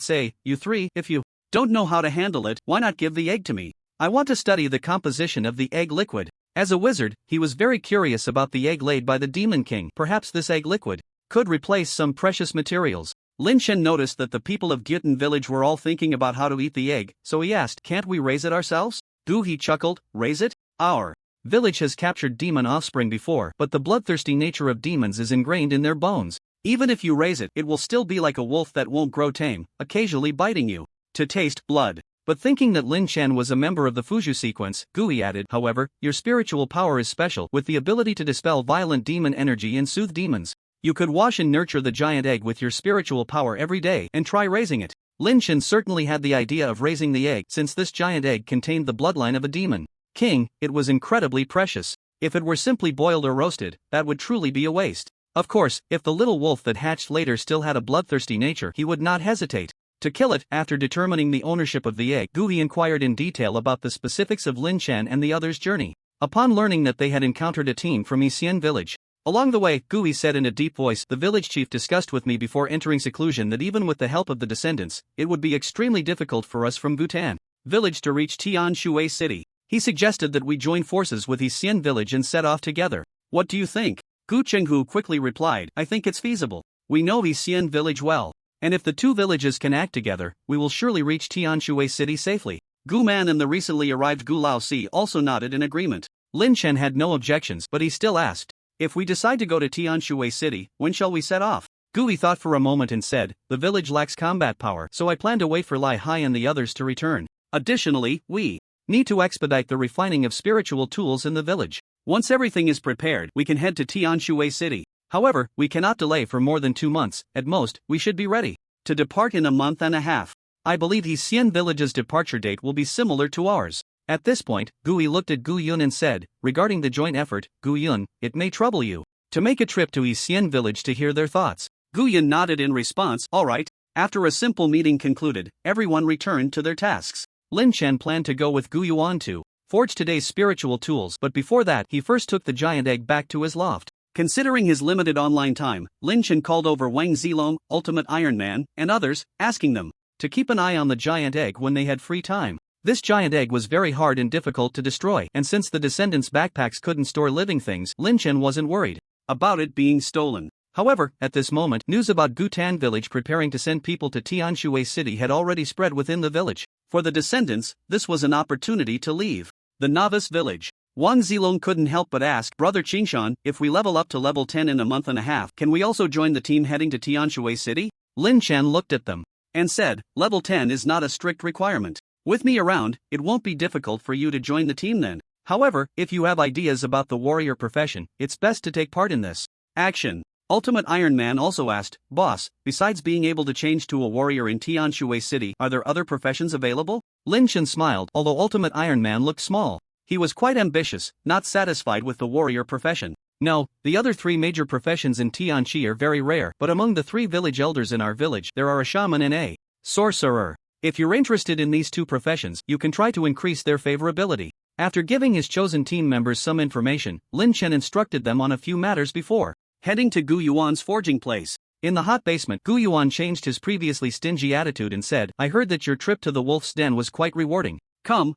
say, "You three, if you don't know how to handle it, why not give the egg to me? I want to study the composition of the egg liquid." As a wizard, he was very curious about the egg laid by the Demon King. Perhaps this egg liquid could replace some precious materials. Lin Chen noticed that the people of Gyutan village were all thinking about how to eat the egg, so he asked, "Can't we raise it ourselves?" Gu He chuckled, "Raise it? Our village has captured demon offspring before, but the bloodthirsty nature of demons is ingrained in their bones. Even if you raise it, it will still be like a wolf that won't grow tame, occasionally biting you to taste blood." But thinking that Lin Chen was a member of the Fuju sequence, Gui added, "However, your spiritual power is special, with the ability to dispel violent demon energy and soothe demons. You could wash and nurture the giant egg with your spiritual power every day and try raising it." Lin Chen certainly had the idea of raising the egg, since this giant egg contained the bloodline of a demon king. It was incredibly precious. If it were simply boiled or roasted, that would truly be a waste. Of course, if the little wolf that hatched later still had a bloodthirsty nature, he would not hesitate to kill it. After determining the ownership of the egg, Gui inquired in detail about the specifics of Lin Chen and the others' journey. Upon learning that they had encountered a team from Yixin village, Along the way, Gui said in a deep voice, the village chief discussed with me before entering seclusion that even with the help of the descendants, it would be extremely difficult for us from Gutan village to reach Tianshui city. He suggested that we join forces with Xian village and set off together. What do you think? Gu Chenghu quickly replied, I think it's feasible. We know Xian village well. And if the two villages can act together, we will surely reach Tianshui city safely. Gu Man and the recently arrived Gu Laosi also nodded in agreement. Lin Chen had no objections, but he still asked, if we decide to go to Tianshui city, when shall we set off? Gui thought for a moment and said, the village lacks combat power, so I plan to wait for Lai Hai and the others to return. Additionally, we need to expedite the refining of spiritual tools in the village. Once everything is prepared, we can head to Tianshui city. However, we cannot delay for more than 2 months. At most, we should be ready to depart in a month and a half. I believe Xian village's departure date will be similar to ours. At this point, Gui looked at Gu Yun and said, regarding the joint effort, Gu Yun, it may trouble you to make a trip to Xian village to hear their thoughts. Gu Yun nodded in response, alright. After a simple meeting concluded, everyone returned to their tasks. Lin Chen planned to go with Gu Yuan to forge today's spiritual tools, but before that, he first took the giant egg back to his loft. Considering his limited online time, Lin Chen called over Wang Zilong, Ultimate Iron Man, and others, asking them to keep an eye on the giant egg when they had free time. This giant egg was very hard and difficult to destroy, and since the descendants' backpacks couldn't store living things, Lin Chen wasn't worried about it being stolen. However, at this moment, news about Gutan village preparing to send people to Tianshui city had already spread within the village. For the descendants, this was an opportunity to leave the novice village. Wang Zilong couldn't help but ask, Brother Qingshan, if we level up to level 10 in a month and a half, can we also join the team heading to Tianshui city? Lin Chen looked at them and said, level 10 is not a strict requirement. With me around, it won't be difficult for you to join the team then. However, if you have ideas about the warrior profession, it's best to take part in this action. Ultimate Iron Man also asked, Boss, besides being able to change to a warrior in Tianshui city, are there other professions available? Lin Chen smiled, although Ultimate Iron Man looked small. He was quite ambitious, not satisfied with the warrior profession. No, the other 3 major professions in Tianqi are very rare, but among the 3 village elders in our village, there are a shaman and a sorcerer. If you're interested in these 2 professions, you can try to increase their favorability. After giving his chosen team members some information, Lin Chen instructed them on a few matters before heading to Gu Yuan's forging place. In the hot basement, Gu Yuan changed his previously stingy attitude and said, I heard that your trip to the wolf's den was quite rewarding. Come,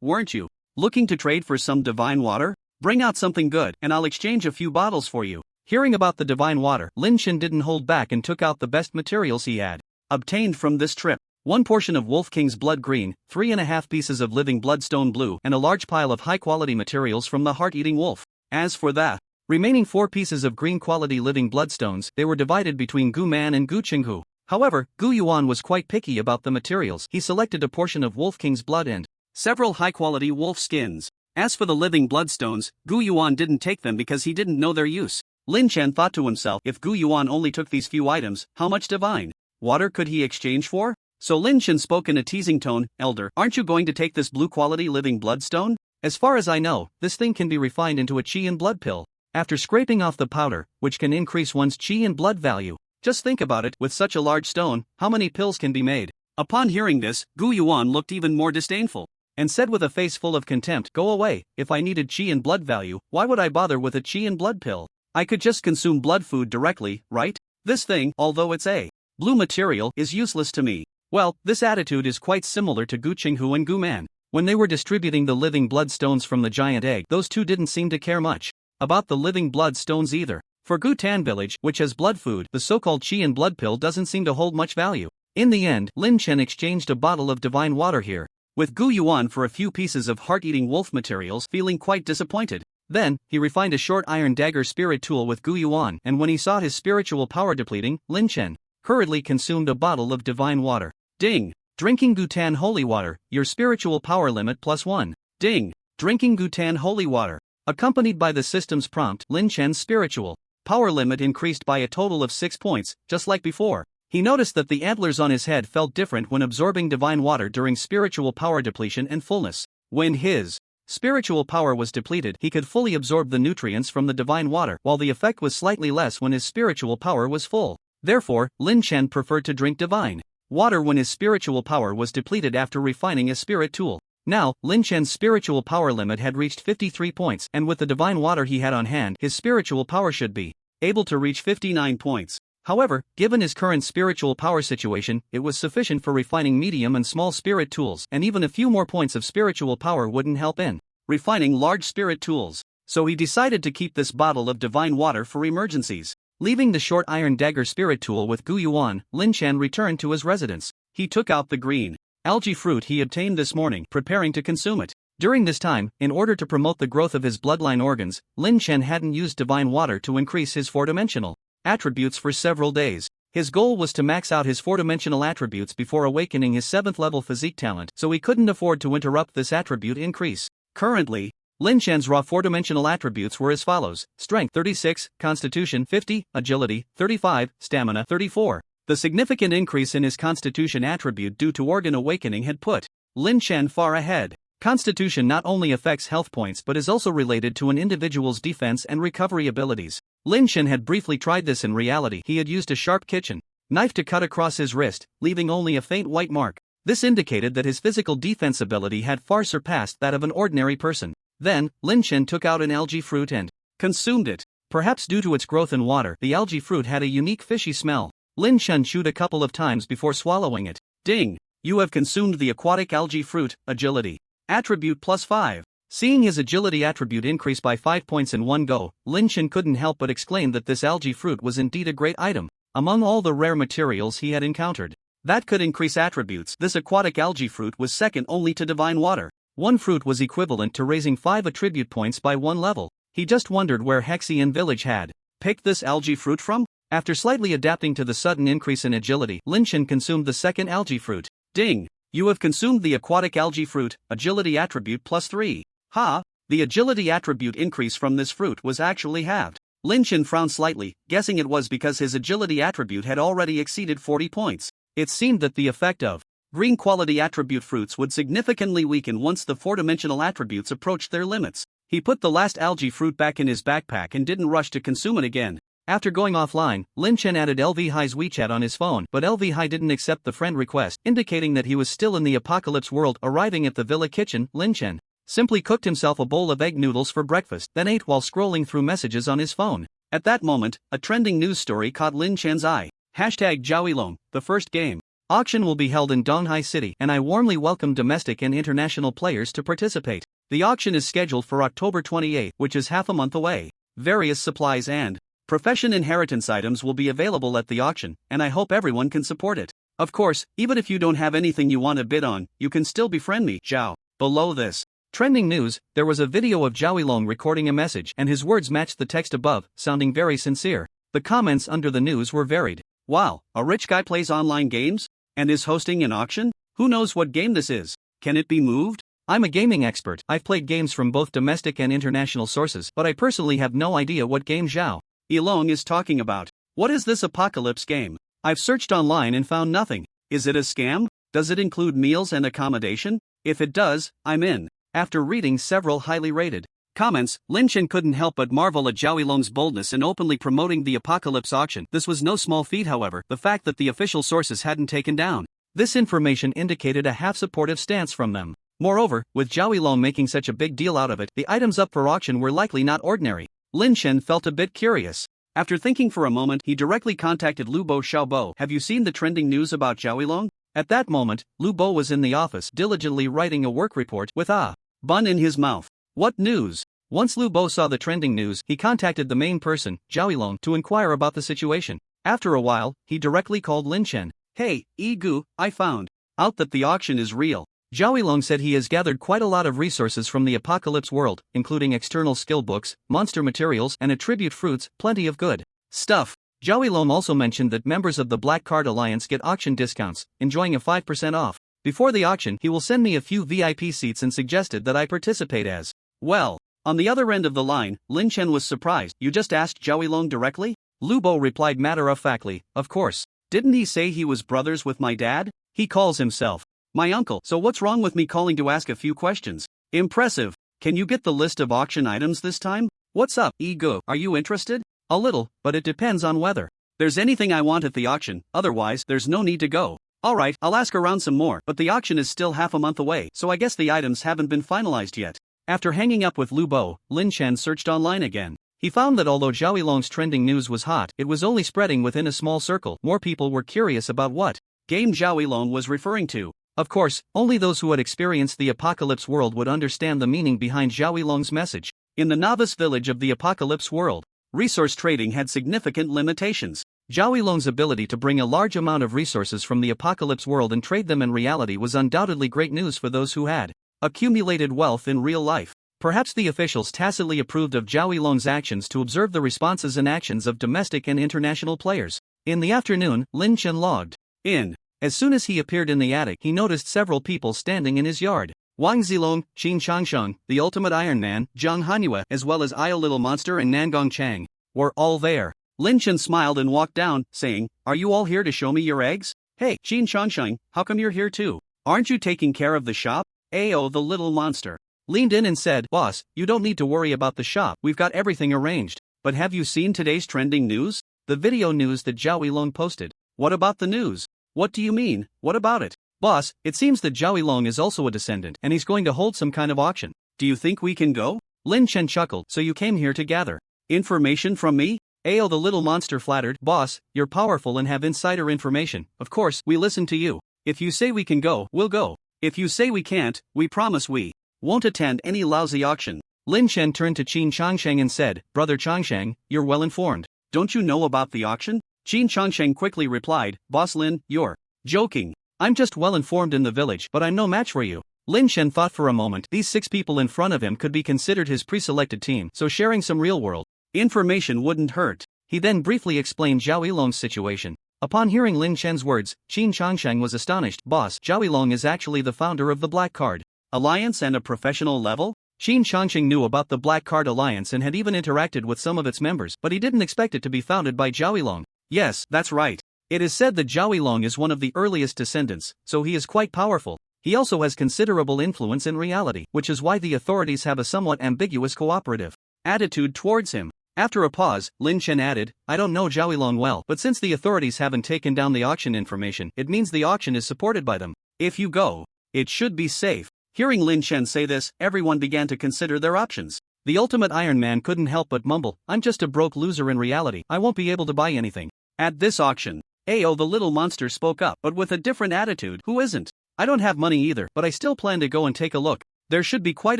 weren't you looking to trade for some divine water? Bring out something good, and I'll exchange a few bottles for you. Hearing about the divine water, Lin Chen didn't hold back and took out the best materials he had obtained from this trip. 1 portion of Wolf King's blood green, 3.5 pieces of living bloodstone blue, and a large pile of high-quality materials from the heart-eating wolf. As for the remaining 4 pieces of green-quality living bloodstones, they were divided between Gu Man and Gu Qinghu. However, Gu Yuan was quite picky about the materials. He selected a portion of Wolf King's blood and several high-quality wolf skins. As for the living bloodstones, Gu Yuan didn't take them because he didn't know their use. Lin Chen thought to himself, if Gu Yuan only took these few items, how much divine water could he exchange for? So Lin Chen spoke in a teasing tone, Elder, aren't you going to take this blue-quality living bloodstone? As far as I know, this thing can be refined into a qi and blood pill. After scraping off the powder, which can increase one's qi and blood value. Just think about it, with such a large stone, how many pills can be made? Upon hearing this, Gu Yuan looked even more disdainful and said with a face full of contempt, go away, if I needed qi and blood value, why would I bother with a qi and blood pill? I could just consume blood food directly, right? This thing, although it's a blue material, is useless to me. Well, this attitude is quite similar to Gu Qinghu and Gu Man. When they were distributing the living bloodstones from the giant egg, those two didn't seem to care much about the living blood stones either. For Gu Tan village, which has blood food, the so-called qi and blood pill doesn't seem to hold much value. In the end, Lin Chen exchanged a bottle of divine water here with Gu Yuan for a few pieces of heart-eating wolf materials, feeling quite disappointed. Then, he refined a short iron dagger spirit tool with Gu Yuan, and when he saw his spiritual power depleting, Lin Chen hurriedly consumed a bottle of divine water. Ding! Drinking Gu Tan holy water, your spiritual power limit +1. Ding! Drinking Gu Tan holy water. Accompanied by the system's prompt, Lin Chen's spiritual power limit increased by a total of 6 points, just like before. He noticed that the antlers on his head felt different when absorbing divine water during spiritual power depletion and fullness. When his spiritual power was depleted, he could fully absorb the nutrients from the divine water, while the effect was slightly less when his spiritual power was full. Therefore, Lin Chen preferred to drink divine water when his spiritual power was depleted after refining a spirit tool. Now, Lin Chen's spiritual power limit had reached 53 points, and with the divine water he had on hand, his spiritual power should be able to reach 59 points. However, given his current spiritual power situation, it was sufficient for refining medium and small spirit tools, and even a few more points of spiritual power wouldn't help in refining large spirit tools. So he decided to keep this bottle of divine water for emergencies. Leaving the short iron dagger spirit tool with Gu Yuan, Lin Chen returned to his residence. He took out the green algae fruit he obtained this morning, preparing to consume it. During this time, in order to promote the growth of his bloodline organs, Lin Chen hadn't used divine water to increase his four-dimensional attributes for several days. His goal was to max out his four-dimensional attributes before awakening his 7th level physique talent, so he couldn't afford to interrupt this attribute increase. Currently, Lin Chen's raw four-dimensional attributes were as follows: Strength 36, Constitution 50, Agility 35, Stamina 34. The significant increase in his Constitution attribute due to organ awakening had put Lin Chen far ahead. Constitution not only affects health points but is also related to an individual's defense and recovery abilities. Lin Chen had briefly tried this in reality. He had used a sharp kitchen knife to cut across his wrist, leaving only a faint white mark. This indicated that his physical defense ability had far surpassed that of an ordinary person. Then, Lin Chen took out an algae fruit and consumed it. Perhaps due to its growth in water, the algae fruit had a unique fishy smell. Lin Chen chewed a couple of times before swallowing it. Ding! You have consumed the aquatic algae fruit, Agility attribute plus 5. Seeing his agility attribute increase by 5 points in one go, Lin Chen couldn't help but exclaim that this algae fruit was indeed a great item. Among all the rare materials he had encountered that could increase attributes, this aquatic algae fruit was second only to divine water. One fruit was equivalent to raising 5 attribute points by one level. He just wondered where Hexian village had picked this algae fruit from. After slightly adapting to the sudden increase in agility, Lin Chen consumed the second algae fruit. Ding! You have consumed the aquatic algae fruit, agility attribute plus 3. Ha! The agility attribute increase from this fruit was actually halved. Lin Chen frowned slightly, guessing it was because his agility attribute had already exceeded 40 points. It seemed that the effect of green quality attribute fruits would significantly weaken once the four-dimensional attributes approached their limits. He put the last algae fruit back in his backpack and didn't rush to consume it again. After going offline, Lin Chen added LV Hai's WeChat on his phone, but LV Hai didn't accept the friend request, indicating that he was still in the apocalypse world. Arriving at the villa kitchen, Lin Chen simply cooked himself a bowl of egg noodles for breakfast, then ate while scrolling through messages on his phone. At that moment, a trending news story caught Lin Chen's eye. #Zhaoilong, the first game auction will be held in Donghai City, and I warmly welcome domestic and international players to participate. The auction is scheduled for October 28, which is half a month away. Various supplies and profession inheritance items will be available at the auction, and I hope everyone can support it. Of course, even if you don't have anything you want to bid on, you can still befriend me, Zhao. Below this trending news, there was a video of Zhaoilong recording a message, and his words matched the text above, sounding very sincere. The comments under the news were varied. Wow, a rich guy plays online games? And is hosting an auction? Who knows what game this is? Can it be moved? I'm a gaming expert. I've played games from both domestic and international sources, but I personally have no idea what game Zhaoilong is talking about. What is this apocalypse game? I've searched online and found nothing. Is it a scam? Does it include meals and accommodation? If it does, I'm in. After reading several highly rated comments, Lin Chen couldn't help but marvel at Zhaoilong's boldness in openly promoting the apocalypse auction. This was no small feat, however. The fact that the official sources hadn't taken down this information indicated a half-supportive stance from them. Moreover, with Zhaoilong making such a big deal out of it, the items up for auction were likely not ordinary. Lin Chen felt a bit curious. After thinking for a moment, he directly contacted Lu Bo Xiaobo. Have you seen the trending news about Zhaoilong? At that moment, Lu Bo was in the office, diligently writing a work report with a bun in his mouth. What news? Once Lu Bo saw the trending news, he contacted the main person, Zhaoilong, to inquire about the situation. After a while, he directly called Lin Chen. Hey, Gu, I found out that the auction is real. Zhaoilong said he has gathered quite a lot of resources from the apocalypse world, including external skill books, monster materials, and attribute fruits, plenty of good stuff. Zhaoilong also mentioned that members of the Black Card Alliance get auction discounts, enjoying a 5% off. Before the auction, he will send me a few VIP seats and suggested that I participate as well. On the other end of the line, Lin Chen was surprised. You just asked Zhaoilong directly? Lu Bo replied matter-of-factly, of course. Didn't he say he was brothers with my dad? He calls himself my uncle, so what's wrong with me calling to ask a few questions? Impressive. Can you get the list of auction items this time? What's up, Gu? Are you interested? A little, but it depends on whether there's anything I want at the auction, otherwise there's no need to go. Alright, I'll ask around some more, but the auction is still half a month away, so I guess the items haven't been finalized yet. After hanging up with Lu Bo, Lin Chen searched online again. He found that although Zhao Yilong's trending news was hot, it was only spreading within a small circle. More people were curious about what game Zhao Yilong was referring to. Of course, only those who had experienced the Apocalypse world would understand the meaning behind Zhao Yilong's message. In the novice village of the Apocalypse world, resource trading had significant limitations. Zhao Yilong's ability to bring a large amount of resources from the Apocalypse world and trade them in reality was undoubtedly great news for those who had accumulated wealth in real life. Perhaps the officials tacitly approved of Zhao Yilong's actions to observe the responses and actions of domestic and international players. In the afternoon, Lin Chen logged in. As soon as he appeared in the attic, he noticed several people standing in his yard. Wang Zilong, Qin Changsheng, the Ultimate Iron Man, Zhang Hanhua, as well as Io Little Monster and Nangong Chang, were all there. Lin Chen smiled and walked down, saying, "Are you all here to show me your eggs? Hey, Qin Changsheng, how come you're here too? Aren't you taking care of the shop?" Ao the Little Monster leaned in and said, "Boss, you don't need to worry about the shop, we've got everything arranged. But have you seen today's trending news? The video news that Zhao Yilong posted." "What about the news?" "What do you mean, what about it?" "Boss, it seems that Zhao Yilong is also a descendant, and he's going to hold some kind of auction. Do you think we can go?" Lin Chen chuckled. "So you came here to gather information from me?" Ao the Little Monster flattered, "Boss, you're powerful and have insider information. Of course, we listen to you. If you say we can go, we'll go. If you say we can't, we promise we won't attend any lousy auction." Lin Chen turned to Qin Changsheng and said, "Brother Changsheng, you're well informed. Don't you know about the auction?" Qin Changsheng quickly replied, "Boss Lin, you're joking. I'm just well informed in the village, but I'm no match for you." Lin Chen thought for a moment. These 6 people in front of him could be considered his pre-selected team, so sharing some real-world information wouldn't hurt. He then briefly explained Zhao Yilong's situation. Upon hearing Lin Chen's words, Qin Changsheng was astonished. "Boss, Zhao Yilong is actually the founder of the Black Card Alliance and a professional level?" Qin Changsheng knew about the Black Card Alliance and had even interacted with some of its members, but he didn't expect it to be founded by Zhao Yilong. "Yes, that's right. It is said that Zhao Yilong is one of the earliest descendants, so he is quite powerful. He also has considerable influence in reality, which is why the authorities have a somewhat ambiguous cooperative attitude towards him." After a pause, Lin Chen added, "I don't know Zhao Yilong well, but since the authorities haven't taken down the auction information, it means the auction is supported by them. If you go, it should be safe." Hearing Lin Chen say this, everyone began to consider their options. The Ultimate Iron Man couldn't help but mumble, "I'm just a broke loser in reality, I won't be able to buy anything at this auction." Ao the Little Monster spoke up, but with a different attitude. "Who isn't? I don't have money either, but I still plan to go and take a look. There should be quite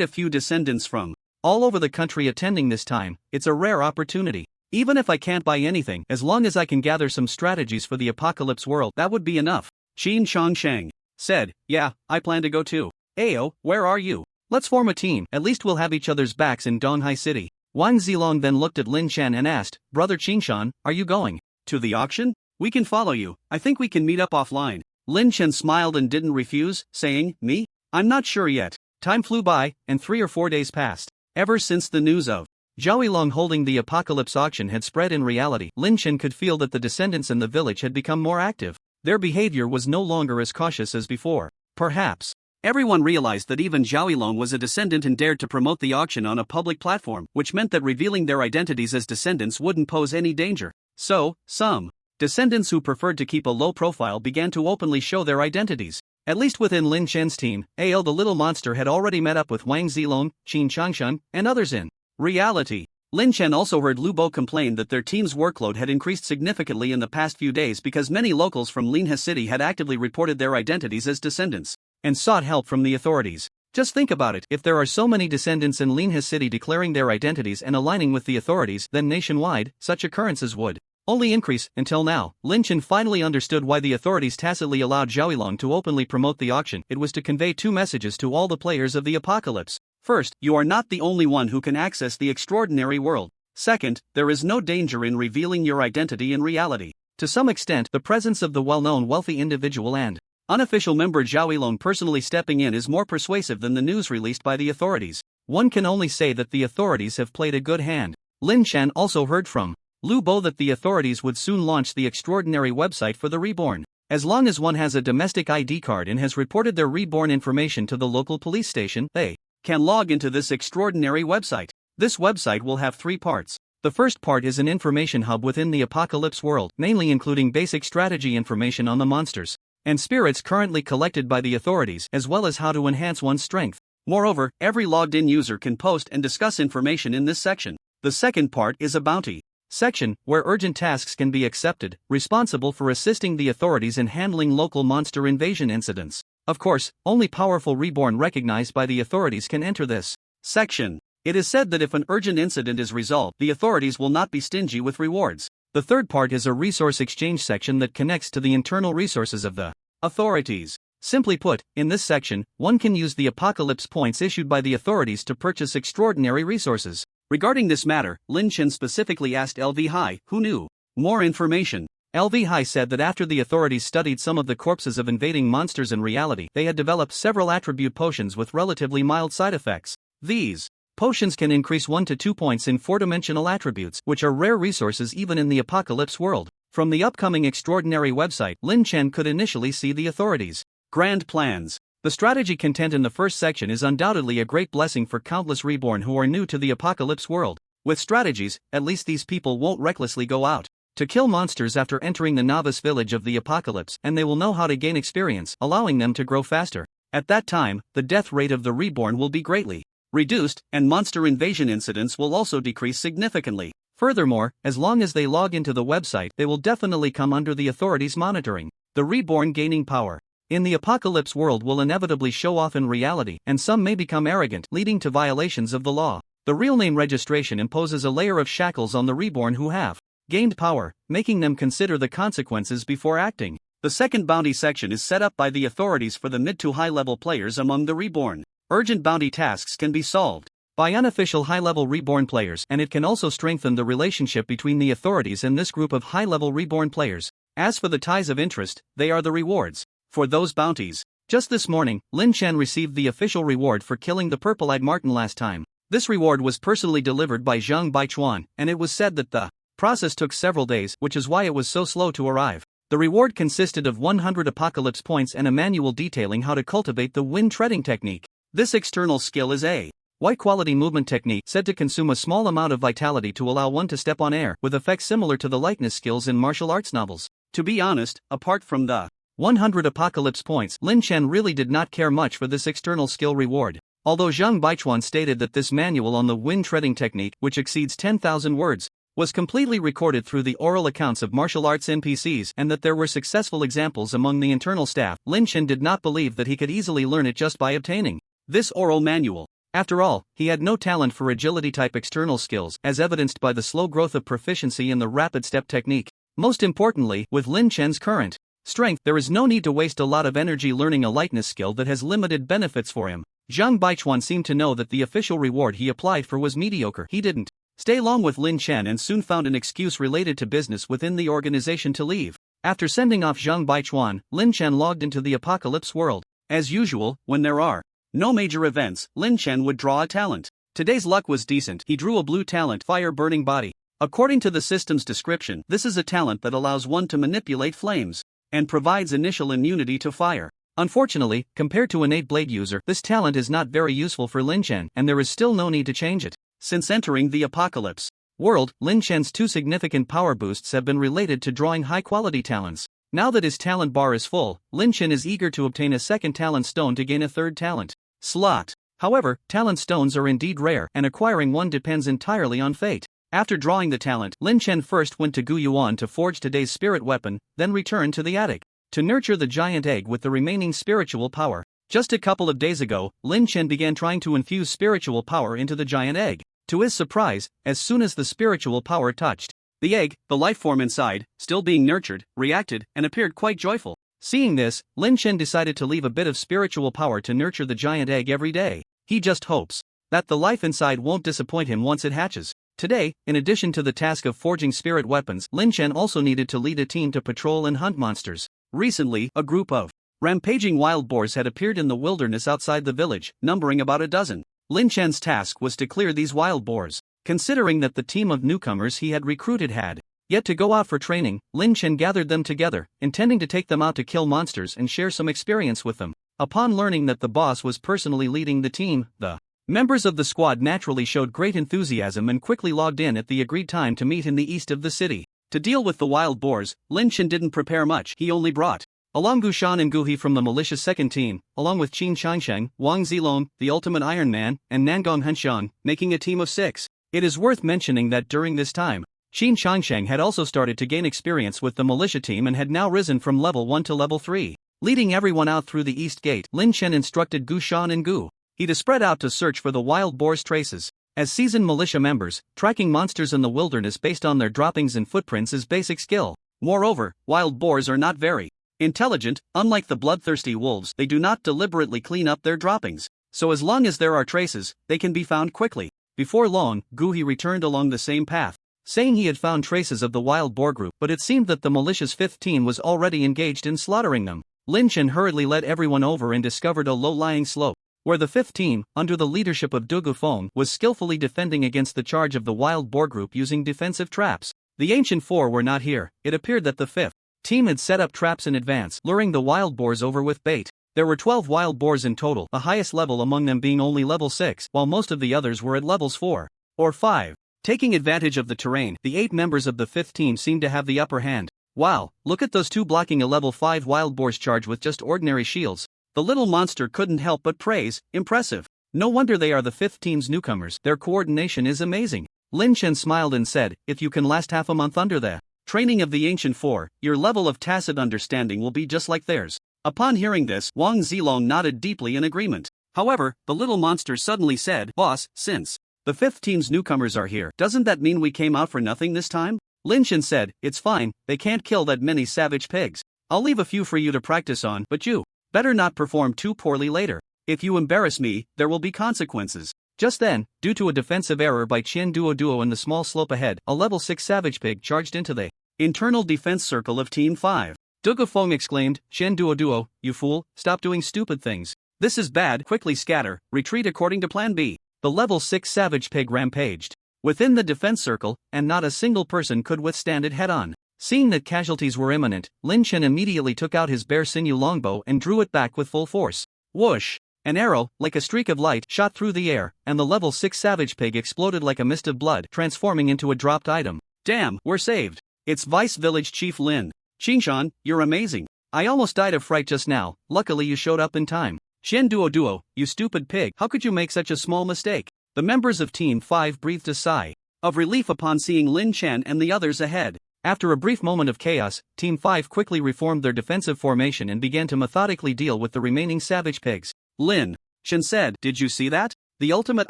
a few descendants from all over the country attending this time. It's a rare opportunity. Even if I can't buy anything, as long as I can gather some strategies for the Apocalypse world, that would be enough." Qin Changsheng said, "Yeah, I plan to go too. Ao, where are you? Let's form a team, at least we'll have each other's backs in Donghai City." Wang Zilong then looked at Lin Chen and asked, "Brother Qinshan, are you going to the auction? We can follow you. I think we can meet up offline." Lin Chen smiled and didn't refuse, saying, "Me? I'm not sure yet." Time flew by, and 3 or 4 days passed. Ever since the news of Zhao Yilong holding the Apocalypse auction had spread in reality, Lin Chen could feel that the descendants in the village had become more active. Their behavior was no longer as cautious as before. Perhaps everyone realized that even Zhao Yilong was a descendant and dared to promote the auction on a public platform, which meant that revealing their identities as descendants wouldn't pose any danger. So, some descendants who preferred to keep a low profile began to openly show their identities. At least within Lin Chen's team, Ao the Little Monster had already met up with Wang Zilong, Qin Changsheng, and others in reality. Lin Chen also heard Lu Bo complain that their team's workload had increased significantly in the past few days because many locals from Linhe City had actively reported their identities as descendants and sought help from the authorities. Just think about it, if there are so many descendants in Linhe City declaring their identities and aligning with the authorities, then nationwide, such occurrences would only increase. Until now, Lin Chen finally understood why the authorities tacitly allowed Zhao Yilong to openly promote the auction. It was to convey 2 messages to all the players of the Apocalypse. First, you are not the only one who can access the extraordinary world. Second, there is no danger in revealing your identity in reality. To some extent, the presence of the well-known wealthy individual and unofficial member Zhao Yilong personally stepping in is more persuasive than the news released by the authorities. One can only say that the authorities have played a good hand. Lin Chen also heard from Lu Bo that the authorities would soon launch the extraordinary website for the reborn. As long as one has a domestic ID card and has reported their reborn information to the local police station, they can log into this extraordinary website. This website will have 3 parts. The first part is an information hub within the Apocalypse world, mainly including basic strategy information on the monsters and spirits currently collected by the authorities, as well as how to enhance one's strength. Moreover, every logged-in user can post and discuss information in this section. The second part is a bounty section, where urgent tasks can be accepted, responsible for assisting the authorities in handling local monster invasion incidents. Of course, only powerful reborn recognized by the authorities can enter this section. It is said that if an urgent incident is resolved, the authorities will not be stingy with rewards. The third part is a resource exchange section that connects to the internal resources of the authorities. Simply put, in this section, one can use the apocalypse points issued by the authorities to purchase extraordinary resources. Regarding this matter, Lin Chen specifically asked LV Hai, who knew more information. LV Hai said that after the authorities studied some of the corpses of invading monsters in reality, they had developed several attribute potions with relatively mild side effects. These potions can increase 1 to 2 points in 4-dimensional attributes, which are rare resources even in the apocalypse world. From the upcoming extraordinary website, Lin Chen could initially see the authorities' grand plans. The strategy content in the first section is undoubtedly a great blessing for countless reborn who are new to the apocalypse world. With strategies, at least these people won't recklessly go out to kill monsters after entering the novice village of the apocalypse, and they will know how to gain experience, allowing them to grow faster. At that time, the death rate of the reborn will be greatly reduced, and monster invasion incidents will also decrease significantly. Furthermore, as long as they log into the website, they will definitely come under the authorities' monitoring. The reborn gaining power in the apocalypse world will inevitably show off in reality, and some may become arrogant, leading to violations of the law. The real name registration imposes a layer of shackles on the reborn who have gained power, making them consider the consequences before acting. The second bounty section is set up by the authorities for the mid to high level players among the reborn. Urgent bounty tasks can be solved by unofficial high-level reborn players, and it can also strengthen the relationship between the authorities and this group of high-level reborn players. As for the ties of interest, they are the rewards for those bounties. Just this morning, Lin Chen received the official reward for killing the purple-eyed marten last time. This reward was personally delivered by Zhang Baichuan, and it was said that the process took several days, which is why it was so slow to arrive. The reward consisted of 100 apocalypse points and a manual detailing how to cultivate the wind treading technique. This external skill is a white-quality movement technique said to consume a small amount of vitality to allow one to step on air, with effects similar to the lightness skills in martial arts novels. To be honest, apart from the 100 apocalypse points, Lin Chen really did not care much for this external skill reward. Although Zhang Baichuan stated that this manual on the wind treading technique, which exceeds 10,000 words, was completely recorded through the oral accounts of martial arts NPCs and that there were successful examples among the internal staff, Lin Chen did not believe that he could easily learn it just by obtaining this oral manual. After all, he had no talent for agility-type external skills, as evidenced by the slow growth of proficiency in the rapid step technique. Most importantly, with Lin Chen's current strength, there is no need to waste a lot of energy learning a lightness skill that has limited benefits for him. Zhang Baichuan seemed to know that the official reward he applied for was mediocre. He didn't stay long with Lin Chen and soon found an excuse related to business within the organization to leave. After sending off Zhang Baichuan, Lin Chen logged into the apocalypse world. As usual, when there are no major events, Lin Chen would draw a talent. Today's luck was decent. He drew a blue talent, Fire Burning Body. According to the system's description, this is a talent that allows one to manipulate flames and provides initial immunity to fire. Unfortunately, compared to an 8-blade user, this talent is not very useful for Lin Chen, and there is still no need to change it. Since entering the apocalypse world, Lin Chen's 2 significant power boosts have been related to drawing high-quality talents. Now that his talent bar is full, Lin Chen is eager to obtain a second talent stone to gain a third talent slot. However, talent stones are indeed rare, and acquiring one depends entirely on fate. After drawing the talent, Lin Chen first went to Gu Yuan to forge today's spirit weapon, then returned to the attic to nurture the giant egg with the remaining spiritual power. Just a couple of days ago, Lin Chen began trying to infuse spiritual power into the giant egg. To his surprise, as soon as the spiritual power touched the egg, the life form inside, still being nurtured, reacted and appeared quite joyful. Seeing this, Lin Chen decided to leave a bit of spiritual power to nurture the giant egg every day. He just hopes that the life inside won't disappoint him once it hatches. Today, in addition to the task of forging spirit weapons, Lin Chen also needed to lead a team to patrol and hunt monsters. Recently, a group of rampaging wild boars had appeared in the wilderness outside the village, numbering about a dozen. Lin Chen's task was to clear these wild boars. Considering that the team of newcomers he had recruited had yet to go out for training, Lin Chen gathered them together, intending to take them out to kill monsters and share some experience with them. Upon learning that the boss was personally leading the team, the members of the squad naturally showed great enthusiasm and quickly logged in at the agreed time to meet in the east of the city. To deal with the wild boars, Lin Chen didn't prepare much. He only brought Along Gushan and Guhi from the malicious second team, along with Qin Changsheng, Wang Zilong, the Ultimate Iron Man, and Nangong Henshan, making a team of 6. It is worth mentioning that during this time, Qin Changsheng had also started to gain experience with the militia team and had now risen from level 1 to level 3. Leading everyone out through the east gate, Lin Chen instructed Gushan and Gu He to spread out to search for the wild boar's traces. As seasoned militia members, tracking monsters in the wilderness based on their droppings and footprints is basic skill. Moreover, wild boars are not very intelligent. Unlike the bloodthirsty wolves, they do not deliberately clean up their droppings. So as long as there are traces, they can be found quickly. Before long, Guhi returned along the same path, saying he had found traces of the wild boar group, but it seemed that the militia's 5th team was already engaged in slaughtering them. Lin Chen hurriedly led everyone over and discovered a low-lying slope, where the 5th team, under the leadership of Dugu Feng, was skillfully defending against the charge of the wild boar group using defensive traps. The Ancient Four were not here. It appeared that the 5th team had set up traps in advance, luring the wild boars over with bait. There were 12 wild boars in total, the highest level among them being only level 6, while most of the others were at levels 4 or 5. Taking advantage of the terrain, the 8 members of the 5th team seemed to have the upper hand. Wow, look at those 2 blocking a level 5 wild boar's charge with just ordinary shields. The little monster couldn't help but praise, impressive. No wonder they are the 5th team's newcomers, their coordination is amazing. Lin Chen smiled and said, if you can last half a month under the training of the Ancient Four, your level of tacit understanding will be just like theirs. Upon hearing this, Wang Zilong nodded deeply in agreement. However, the little monster suddenly said, Boss, since the 5th team's newcomers are here, doesn't that mean we came out for nothing this time? Lin Chen said, it's fine, they can't kill that many savage pigs. I'll leave a few for you to practice on, but you better not perform too poorly later. If you embarrass me, there will be consequences. Just then, due to a defensive error by Qian Duo in the small slope ahead, a level 6 savage pig charged into the internal defense circle of Team 5. Dugu Feng exclaimed, Qian Duo, you fool, stop doing stupid things. This is bad, quickly scatter, retreat according to Plan B. The level 6 savage pig rampaged within the defense circle, and not a single person could withstand it head-on. Seeing that casualties were imminent, Lin Chen immediately took out his bare sinew longbow and drew it back with full force. Whoosh! An arrow, like a streak of light, shot through the air, and the level 6 savage pig exploded like a mist of blood, transforming into a dropped item. Damn, we're saved. It's Vice Village Chief Lin. Qingshan, you're amazing. I almost died of fright just now, luckily you showed up in time. Qian Duo, you stupid pig, how could you make such a small mistake? The members of Team 5 breathed a sigh of relief upon seeing Lin Chen and the others ahead. After a brief moment of chaos, Team 5 quickly reformed their defensive formation and began to methodically deal with the remaining savage pigs. Lin Chen said, did you see that? The Ultimate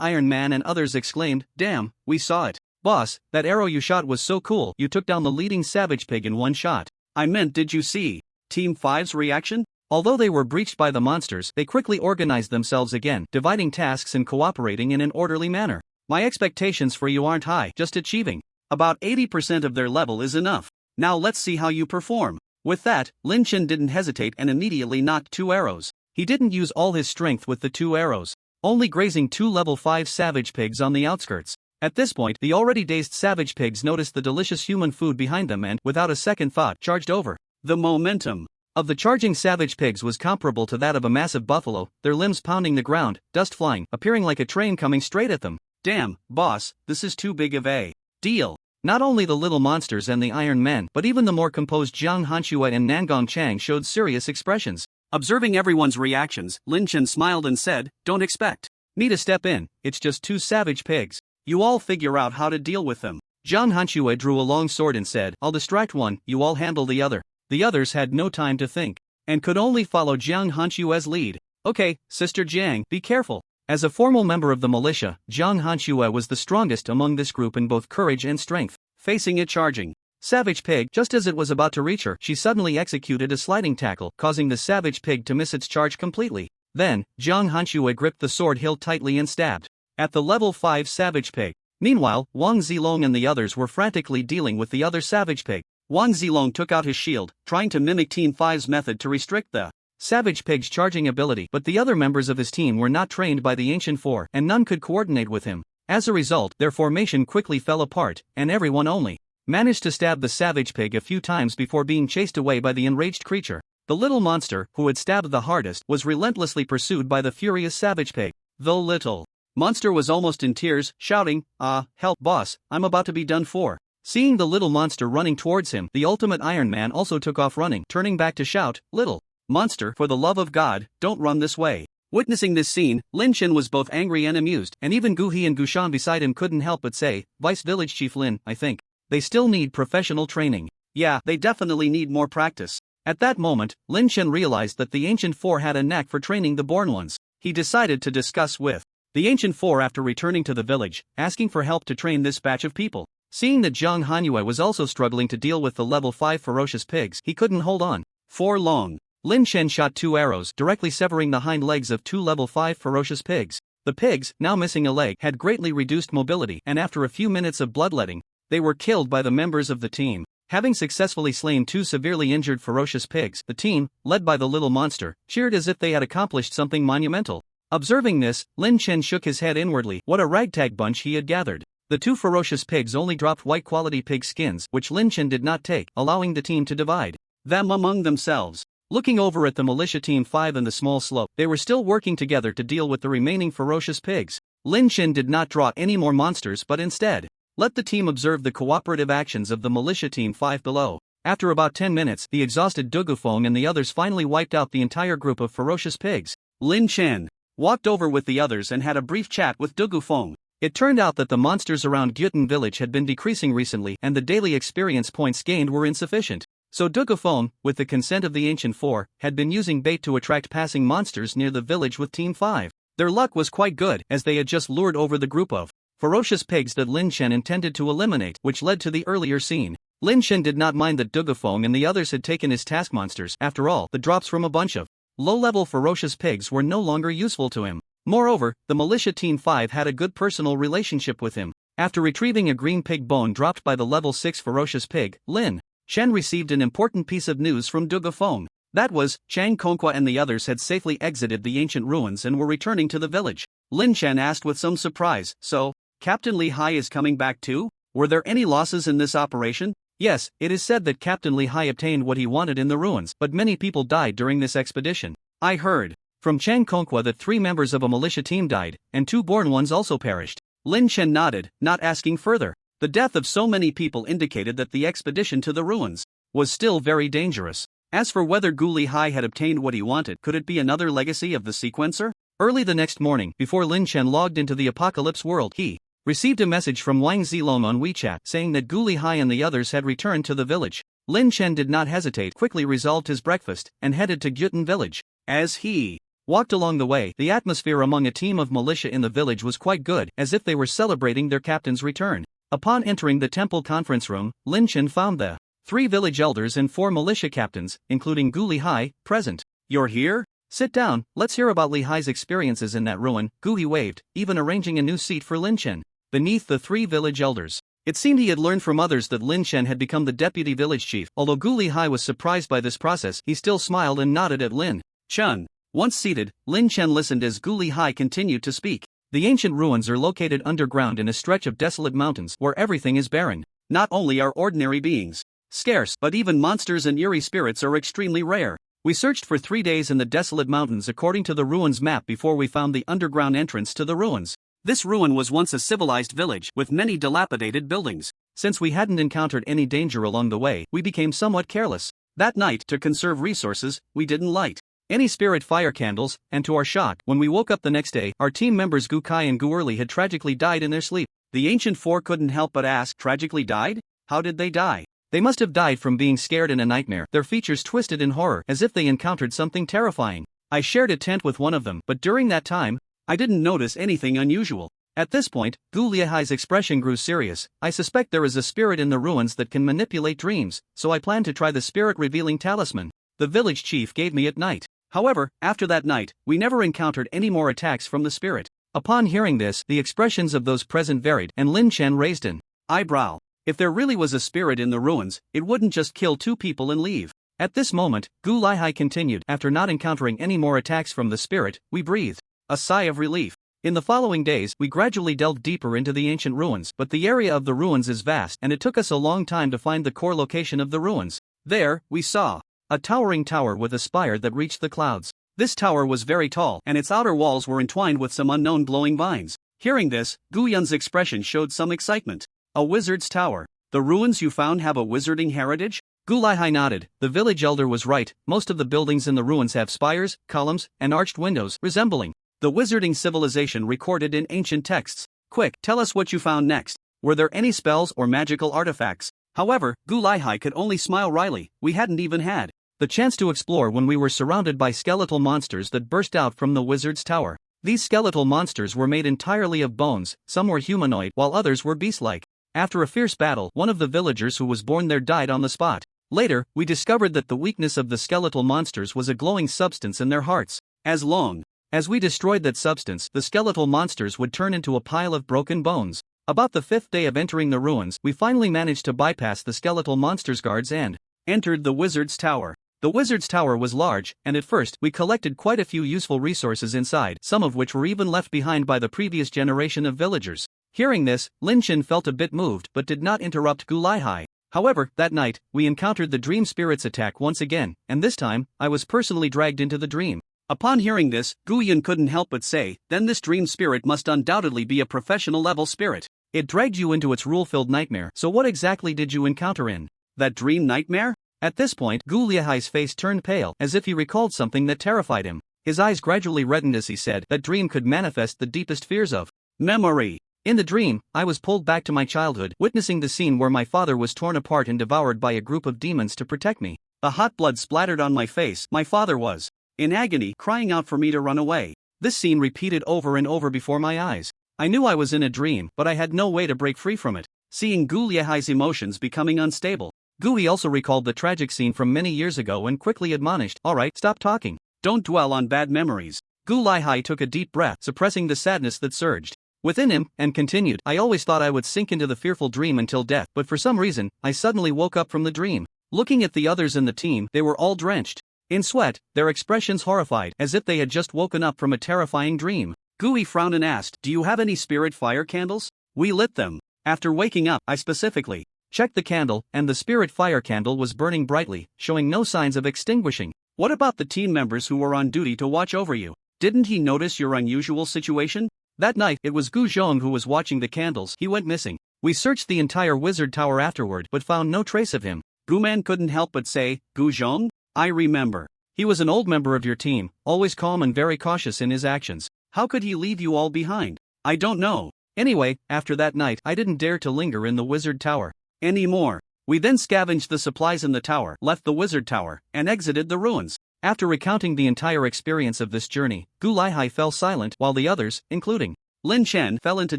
Iron Man and others exclaimed, damn, we saw it. Boss, that arrow you shot was so cool, you took down the leading savage pig in one shot. I meant, did you see Team 5's reaction? Although they were breached by the monsters, they quickly organized themselves again, dividing tasks and cooperating in an orderly manner. My expectations for you aren't high, just achieving about 80% of their level is enough. Now let's see how you perform. With that, Lin Chen didn't hesitate and immediately knocked 2 arrows. He didn't use all his strength with the 2 arrows, only grazing 2 level 5 savage pigs on the outskirts. At this point, the already dazed savage pigs noticed the delicious human food behind them and, without a second thought, charged over. The momentum of the charging savage pigs was comparable to that of a massive buffalo, their limbs pounding the ground, dust flying, appearing like a train coming straight at them. Damn, boss, this is too big of a deal. Not only the little monsters and the Iron Men, but even the more composed Jiang Hanxue and Nangong Chang showed serious expressions. Observing everyone's reactions, Lin Chen smiled and said, don't expect me to step in, it's just 2 savage pigs. You all figure out how to deal with them. Jiang Hanxue drew a long sword and said, I'll distract one, you all handle the other. The others had no time to think, and could only follow Jiang Hanxue's lead. Okay, Sister Jiang, be careful. As a formal member of the militia, Jiang Hanxue was the strongest among this group in both courage and strength. Facing a charging savage pig, just as it was about to reach her, she suddenly executed a sliding tackle, causing the savage pig to miss its charge completely. Then, Jiang Hanxue gripped the sword hilt tightly and stabbed at the level 5 savage pig. Meanwhile, Wang Zilong and the others were frantically dealing with the other savage pig. Wang Zilong took out his shield, trying to mimic Team 5's method to restrict the savage pig's charging ability, but the other members of his team were not trained by the Ancient Four, and none could coordinate with him. As a result, their formation quickly fell apart, and everyone only managed to stab the savage pig a few times before being chased away by the enraged creature. The little monster, who had stabbed the hardest, was relentlessly pursued by the furious savage pig. The little monster was almost in tears, shouting, help boss, I'm about to be done for. Seeing the little monster running towards him, the ultimate Iron Man also took off running, turning back to shout, "Little monster, for the love of God, don't run this way." Witnessing this scene, Lin Chen was both angry and amused, and even Gu He and Gu Shan beside him couldn't help but say, "Vice Village Chief Lin, I think they still need professional training." Yeah, they definitely need more practice. At that moment, Lin Chen realized that the Ancient Four had a knack for training the born ones. He decided to discuss with the Ancient Four after returning to the village, asking for help to train this batch of people. Seeing that Zhang Hanyue was also struggling to deal with the level 5 ferocious pigs, he couldn't hold on for long. Lin Chen shot 2 arrows, directly severing the hind legs of 2 level 5 ferocious pigs. The pigs, now missing a leg, had greatly reduced mobility, and after a few minutes of bloodletting, they were killed by the members of the team. Having successfully slain 2 severely injured ferocious pigs, the team, led by the little monster, cheered as if they had accomplished something monumental. Observing this, Lin Chen shook his head inwardly. What a ragtag bunch he had gathered. The 2 ferocious pigs only dropped white-quality pig skins, which Lin Chen did not take, allowing the team to divide them among themselves. Looking over at the militia team 5 and the small slope, they were still working together to deal with the remaining ferocious pigs. Lin Chen did not draw any more monsters but instead let the team observe the cooperative actions of the militia team 5 below. After about 10 minutes, the exhausted Dugufeng and the others finally wiped out the entire group of ferocious pigs. Lin Chen walked over with the others and had a brief chat with Dugufeng. It turned out that the monsters around Gyutan village had been decreasing recently and the daily experience points gained were insufficient. So Dugufeng, with the consent of the Ancient Four, had been using bait to attract passing monsters near the village with Team 5. Their luck was quite good, as they had just lured over the group of ferocious pigs that Lin Chen intended to eliminate, which led to the earlier scene. Lin Chen did not mind that Dugufeng and the others had taken his task monsters. After all, the drops from a bunch of low-level ferocious pigs were no longer useful to him. Moreover, the militia team 5 had a good personal relationship with him. After retrieving a green pig bone dropped by the level 6 ferocious pig, Lin Chen received an important piece of news from Dugufeng. That was, Chang Kongqua and the others had safely exited the ancient ruins and were returning to the village. Lin Chen asked with some surprise, "So, Captain Li Hai is coming back too? Were there any losses in this operation?" Yes, it is said that Captain Li Hai obtained what he wanted in the ruins, but many people died during this expedition. I heard from Chang Kongqua that 3 members of a militia team died, and 2 born ones also perished. Lin Chen nodded, not asking further. The death of so many people indicated that the expedition to the ruins was still very dangerous. As for whether Gu Li Hai had obtained what he wanted, could it be another legacy of the sequencer? Early the next morning, before Lin Chen logged into the apocalypse world, he received a message from Wang Zilong on WeChat saying that Gu Li Hai and the others had returned to the village. Lin Chen did not hesitate, quickly resolved his breakfast, and headed to Gyutan village. As he walked along the way, the atmosphere among a team of militia in the village was quite good, as if they were celebrating their captain's return. Upon entering the temple conference room, Lin Chen found the 3 village elders and 4 militia captains, including Gu Li Hai, present. "You're here? Sit down, let's hear about Li Hai's experiences in that ruin." Gu He waved, even arranging a new seat for Lin Chen beneath the 3 village elders. It seemed he had learned from others that Lin Chen had become the deputy village chief. Although Gu Li Hai was surprised by this process, he still smiled and nodded at Lin Chen. Once seated, Lin Chen listened as Gu Li Hai continued to speak. The ancient ruins are located underground in a stretch of desolate mountains where everything is barren. Not only are ordinary beings scarce, but even monsters and eerie spirits are extremely rare. We searched for 3 days in the desolate mountains according to the ruins map before we found the underground entrance to the ruins. This ruin was once a civilized village with many dilapidated buildings. Since we hadn't encountered any danger along the way, we became somewhat careless. That night, to conserve resources, we didn't light any spirit fire candles, and to our shock, when we woke up the next day, our team members Gu Kai and Gu Erli had tragically died in their sleep. The Ancient Four couldn't help but ask, tragically died? How did they die? They must have died from being scared in a nightmare, their features twisted in horror, as if they encountered something terrifying. I shared a tent with one of them, but during that time, I didn't notice anything unusual. At this point, Gu Liahai's expression grew serious. "I suspect there is a spirit in the ruins that can manipulate dreams, so I plan to try the spirit-revealing talisman the village chief gave me at night." However, after that night, we never encountered any more attacks from the spirit. Upon hearing this, the expressions of those present varied, and Lin Chen raised an eyebrow. If there really was a spirit in the ruins, it wouldn't just kill 2 people and leave. At this moment, Gu Lihai continued, "After not encountering any more attacks from the spirit, we breathed a sigh of relief. In the following days, we gradually delved deeper into the ancient ruins, but the area of the ruins is vast and it took us a long time to find the core location of the ruins. There, we saw a towering tower with a spire that reached the clouds. This tower was very tall, and its outer walls were entwined with some unknown glowing vines. Hearing this, Gu Yun's expression showed some excitement. A wizard's tower. The ruins you found have a wizarding heritage? Gu Lihai nodded. The village elder was right, most of the buildings in the ruins have spires, columns, and arched windows, resembling the wizarding civilization recorded in ancient texts. Quick, tell us what you found next. Were there any spells or magical artifacts? However, Gu Lihai could only smile wryly. We hadn't even had the chance to explore when we were surrounded by skeletal monsters that burst out from the wizard's tower. These skeletal monsters were made entirely of bones, some were humanoid while others were beast-like. After a fierce battle, one of the villagers who was born there died on the spot. Later, we discovered that the weakness of the skeletal monsters was a glowing substance in their hearts. As long as we destroyed that substance, the skeletal monsters would turn into a pile of broken bones. About the 5th day of entering the ruins, we finally managed to bypass the skeletal monsters' guards and entered the wizard's tower. The wizard's tower was large, and at first, we collected quite a few useful resources inside, some of which were even left behind by the previous generation of villagers. Hearing this, Lin Chen felt a bit moved but did not interrupt Gu Lihai. However, that night, we encountered the dream spirit's attack once again, and this time, I was personally dragged into the dream. Upon hearing this, Gu Yun couldn't help but say, then this dream spirit must undoubtedly be a professional-level spirit. It dragged you into its rule-filled nightmare, so what exactly did you encounter in that dream nightmare? At this point, Gu Lihai's face turned pale, as if he recalled something that terrified him. His eyes gradually reddened as he said, that dream could manifest the deepest fears of memory. In the dream, I was pulled back to my childhood, witnessing the scene where my father was torn apart and devoured by a group of demons to protect me. The hot blood splattered on my face. My father was in agony, crying out for me to run away. This scene repeated over and over before my eyes. I knew I was in a dream, but I had no way to break free from it. Seeing Gu Lihai's emotions becoming unstable, Gui also recalled the tragic scene from many years ago and quickly admonished, alright, stop talking. Don't dwell on bad memories. Gu Lihai took a deep breath, suppressing the sadness that surged within him, and continued, I always thought I would sink into the fearful dream until death, but for some reason, I suddenly woke up from the dream. Looking at the others in the team, they were all drenched in sweat, their expressions horrified, as if they had just woken up from a terrifying dream. Gui frowned and asked, do you have any spirit fire candles? We lit them. After waking up, I specifically checked the candle, and the spirit fire candle was burning brightly, showing no signs of extinguishing. What about the team members who were on duty to watch over you? Didn't he notice your unusual situation? That night, it was Gu Zhong who was watching the candles. He went missing. We searched the entire wizard tower afterward but found no trace of him. Gu Man couldn't help but say, Gu Zhong? I remember. He was an old member of your team, always calm and very cautious in his actions. How could he leave you all behind? I don't know. Anyway, after that night, I didn't dare to linger in the wizard tower anymore. We then scavenged the supplies in the tower, left the wizard tower, and exited the ruins. After recounting the entire experience of this journey, Gu Lihai fell silent while the others, including Lin Chen, fell into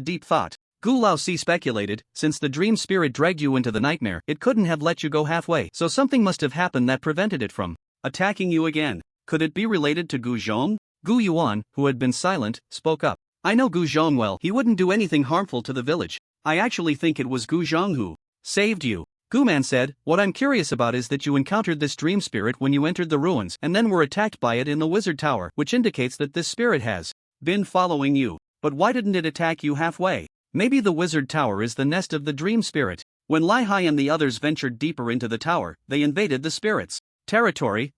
deep thought. Gu Laozi speculated, since the dream spirit dragged you into the nightmare, it couldn't have let you go halfway, so something must have happened that prevented it from attacking you again. Could it be related to Gu Zhong? Gu Yuan, who had been silent, spoke up. I know Gu Zhong well, he wouldn't do anything harmful to the village. I actually think it was Gu Zhong who saved you. Gu Man said, what I'm curious about is that you encountered this dream spirit when you entered the ruins and then were attacked by it in the wizard tower, which indicates that this spirit has been following you. But why didn't it attack you halfway? Maybe the wizard tower is the nest of the dream spirit. When Lihai and the others ventured deeper into the tower, they invaded the spirit's territory,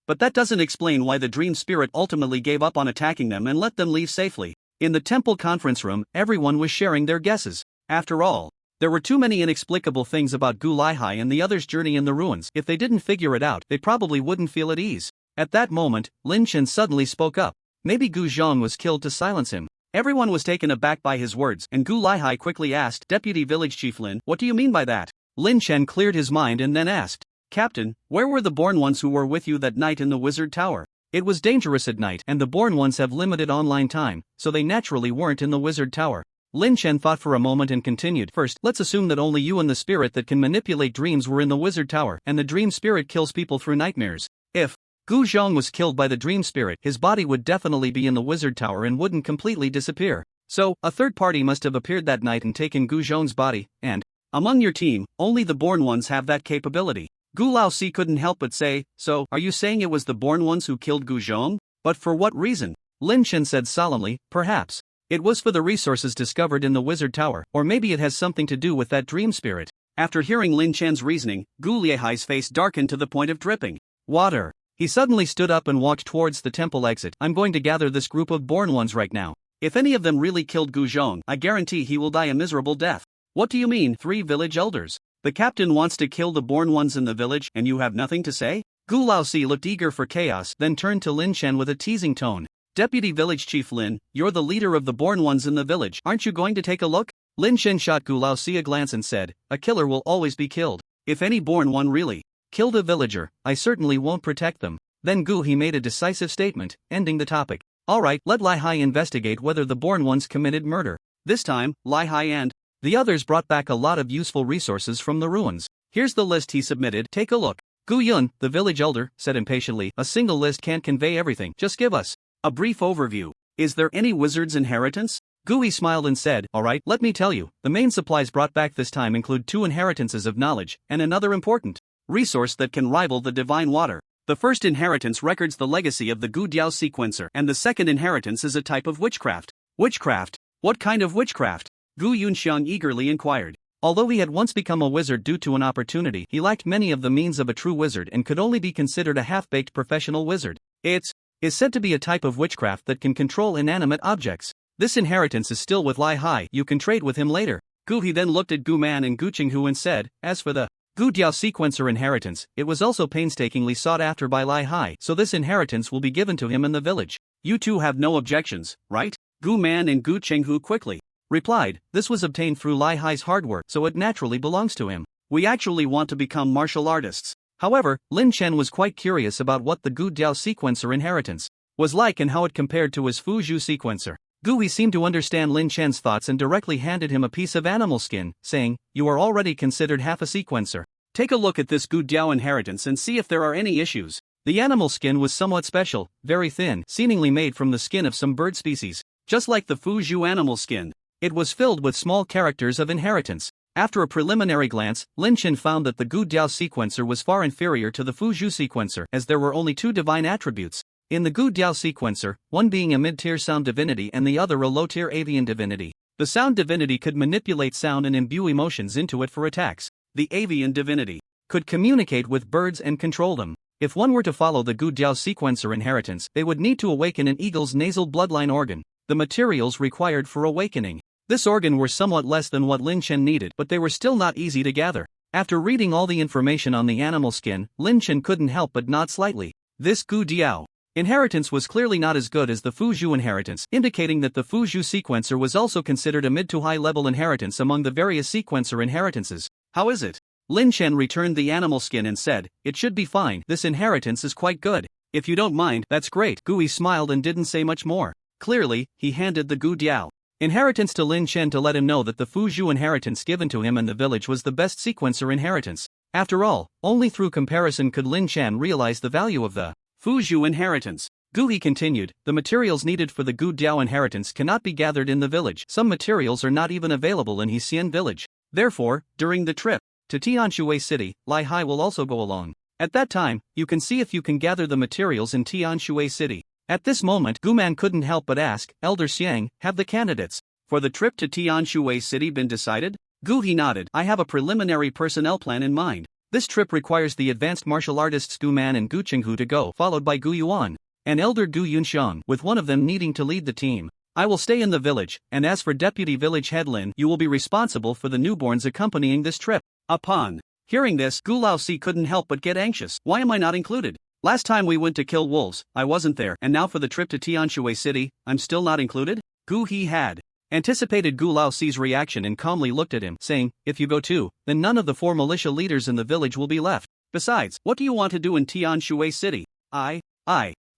but that doesn't explain why the dream spirit ultimately gave up on attacking them and let them leave safely. In the temple conference room, everyone was sharing their guesses. After all, there were too many inexplicable things about Gu Lihai and the others' journey in the ruins. If they didn't figure it out, they probably wouldn't feel at ease. At that moment, Lin Chen suddenly spoke up. Maybe Gu Zhong was killed to silence him. Everyone was taken aback by his words, and Gu Lihai quickly asked, Deputy Village Chief Lin, what do you mean by that? Lin Chen cleared his mind and then asked, Captain, where were the born ones who were with you that night in the wizard tower? It was dangerous at night, and the born ones have limited online time, so they naturally weren't in the wizard tower. Lin Chen thought for a moment and continued, first, let's assume that only you and the spirit that can manipulate dreams were in the wizard tower, and the dream spirit kills people through nightmares. If Gu Zhong was killed by the dream spirit, his body would definitely be in the wizard tower and wouldn't completely disappear. So, a third party must have appeared that night and taken Gu Zhong's body, and among your team, only the born ones have that capability. Gu Laozi couldn't help but say, so, are you saying it was the born ones who killed Gu Zhong? But for what reason? Lin Chen said solemnly, perhaps it was for the resources discovered in the wizard tower, or maybe it has something to do with that dream spirit. After hearing Lin Chen's reasoning, Gu Lihai's face darkened to the point of dripping water. He suddenly stood up and walked towards the temple exit. I'm going to gather this group of born ones right now. If any of them really killed Gu Zhong, I guarantee he will die a miserable death. What do you mean, 3 village elders? The captain wants to kill the born ones in the village and you have nothing to say? Gu Laozi looked eager for chaos, then turned to Lin Chen with a teasing tone. Deputy Village Chief Lin, you're the leader of the born ones in the village, aren't you going to take a look? Lin Chen shot Gu Laozi a glance and said, a killer will always be killed. If any born one really killed a villager, I certainly won't protect them. Then he made a decisive statement, ending the topic. Alright, let Lai Hai investigate whether the born ones committed murder. This time, Lai Hai and the others brought back a lot of useful resources from the ruins. Here's the list he submitted, take a look. Gu Yun, the village elder, said impatiently, a single list can't convey everything, just give us a brief overview. Is there any wizard's inheritance? Gui smiled and said, alright, let me tell you, the main supplies brought back this time include 2 inheritances of knowledge, and another important resource that can rival the divine water. The first inheritance records the legacy of the Gu Diao sequencer, and the second inheritance is a type of witchcraft. Witchcraft? What kind of witchcraft? Gu Yunxiang eagerly inquired. Although he had once become a wizard due to an opportunity, he lacked many of the means of a true wizard and could only be considered a half-baked professional wizard. It is said to be a type of witchcraft that can control inanimate objects. This inheritance is still with Lai Hai, you can trade with him later. He then looked at Gu Man and Gu Qinghu and said, as for the Gu Diao sequencer inheritance, it was also painstakingly sought after by Lai Hai, so this inheritance will be given to him in the village. You two have no objections, right? Gu Man and Gu Qinghu quickly replied, this was obtained through Lai Hai's hard work, so it naturally belongs to him. We actually want to become martial artists. However, Lin Chen was quite curious about what the Gu Diao sequencer inheritance was like and how it compared to his Fu Zhu sequencer. Gui seemed to understand Lin Chen's thoughts and directly handed him a piece of animal skin, saying, you are already considered half a sequencer. Take a look at this Gu Diao inheritance and see if there are any issues. The animal skin was somewhat special, very thin, seemingly made from the skin of some bird species. Just like the Fu Zhu animal skin, it was filled with small characters of inheritance. After a preliminary glance, Lin Chen found that the Gu Diao sequencer was far inferior to the Fu Zhu sequencer, as there were only 2 divine attributes in the Gu Diao sequencer, one being a mid-tier sound divinity and the other a low-tier avian divinity. The sound divinity could manipulate sound and imbue emotions into it for attacks. The avian divinity could communicate with birds and control them. If one were to follow the Gu Diao sequencer inheritance, they would need to awaken an eagle's nasal bloodline organ. The materials required for awakening this organ were somewhat less than what Lin Chen needed, but they were still not easy to gather. After reading all the information on the animal skin, Lin Chen couldn't help but nod slightly. This Gu Diao inheritance was clearly not as good as the Fu Zhu inheritance, indicating that the Fu Zhu sequencer was also considered a mid to high level inheritance among the various sequencer inheritances. How is it? Lin Chen returned the animal skin and said, it should be fine, this inheritance is quite good. If you don't mind, that's great. Gui smiled and didn't say much more. Clearly, he handed the Gu Diao inheritance to Lin Chen to let him know that the Fu Zhu inheritance given to him in the village was the best sequencer inheritance. After all, only through comparison could Lin Chen realize the value of the Fu Zhu inheritance. Gui continued, the materials needed for the Gu Diao inheritance cannot be gathered in the village. Some materials are not even available in Hexian village. Therefore, during the trip to Tianshui City, Lai Hai will also go along. At that time, you can see if you can gather the materials in Tianshui City. At this moment, Guman couldn't help but ask, Elder Xiang, have the candidates for the trip to Tianshui City been decided? He nodded, I have a preliminary personnel plan in mind. This trip requires the advanced martial artists Gu Man and Gu Qinghu to go, followed by Gu Yuan and Elder Gu Yunxiang, with one of them needing to lead the team. I will stay in the village, and as for Deputy Village Head Lin, you will be responsible for the newborns accompanying this trip. Upon hearing this, Gu Laozi couldn't help but get anxious. Why am I not included? Last time we went to kill wolves, I wasn't there, and now for the trip to Tianshui City, I'm still not included? He had anticipated Gu Laozi's reaction and calmly looked at him, saying, if you go too, then none of the 4 militia leaders in the village will be left. Besides, what do you want to do in Tianshui City? I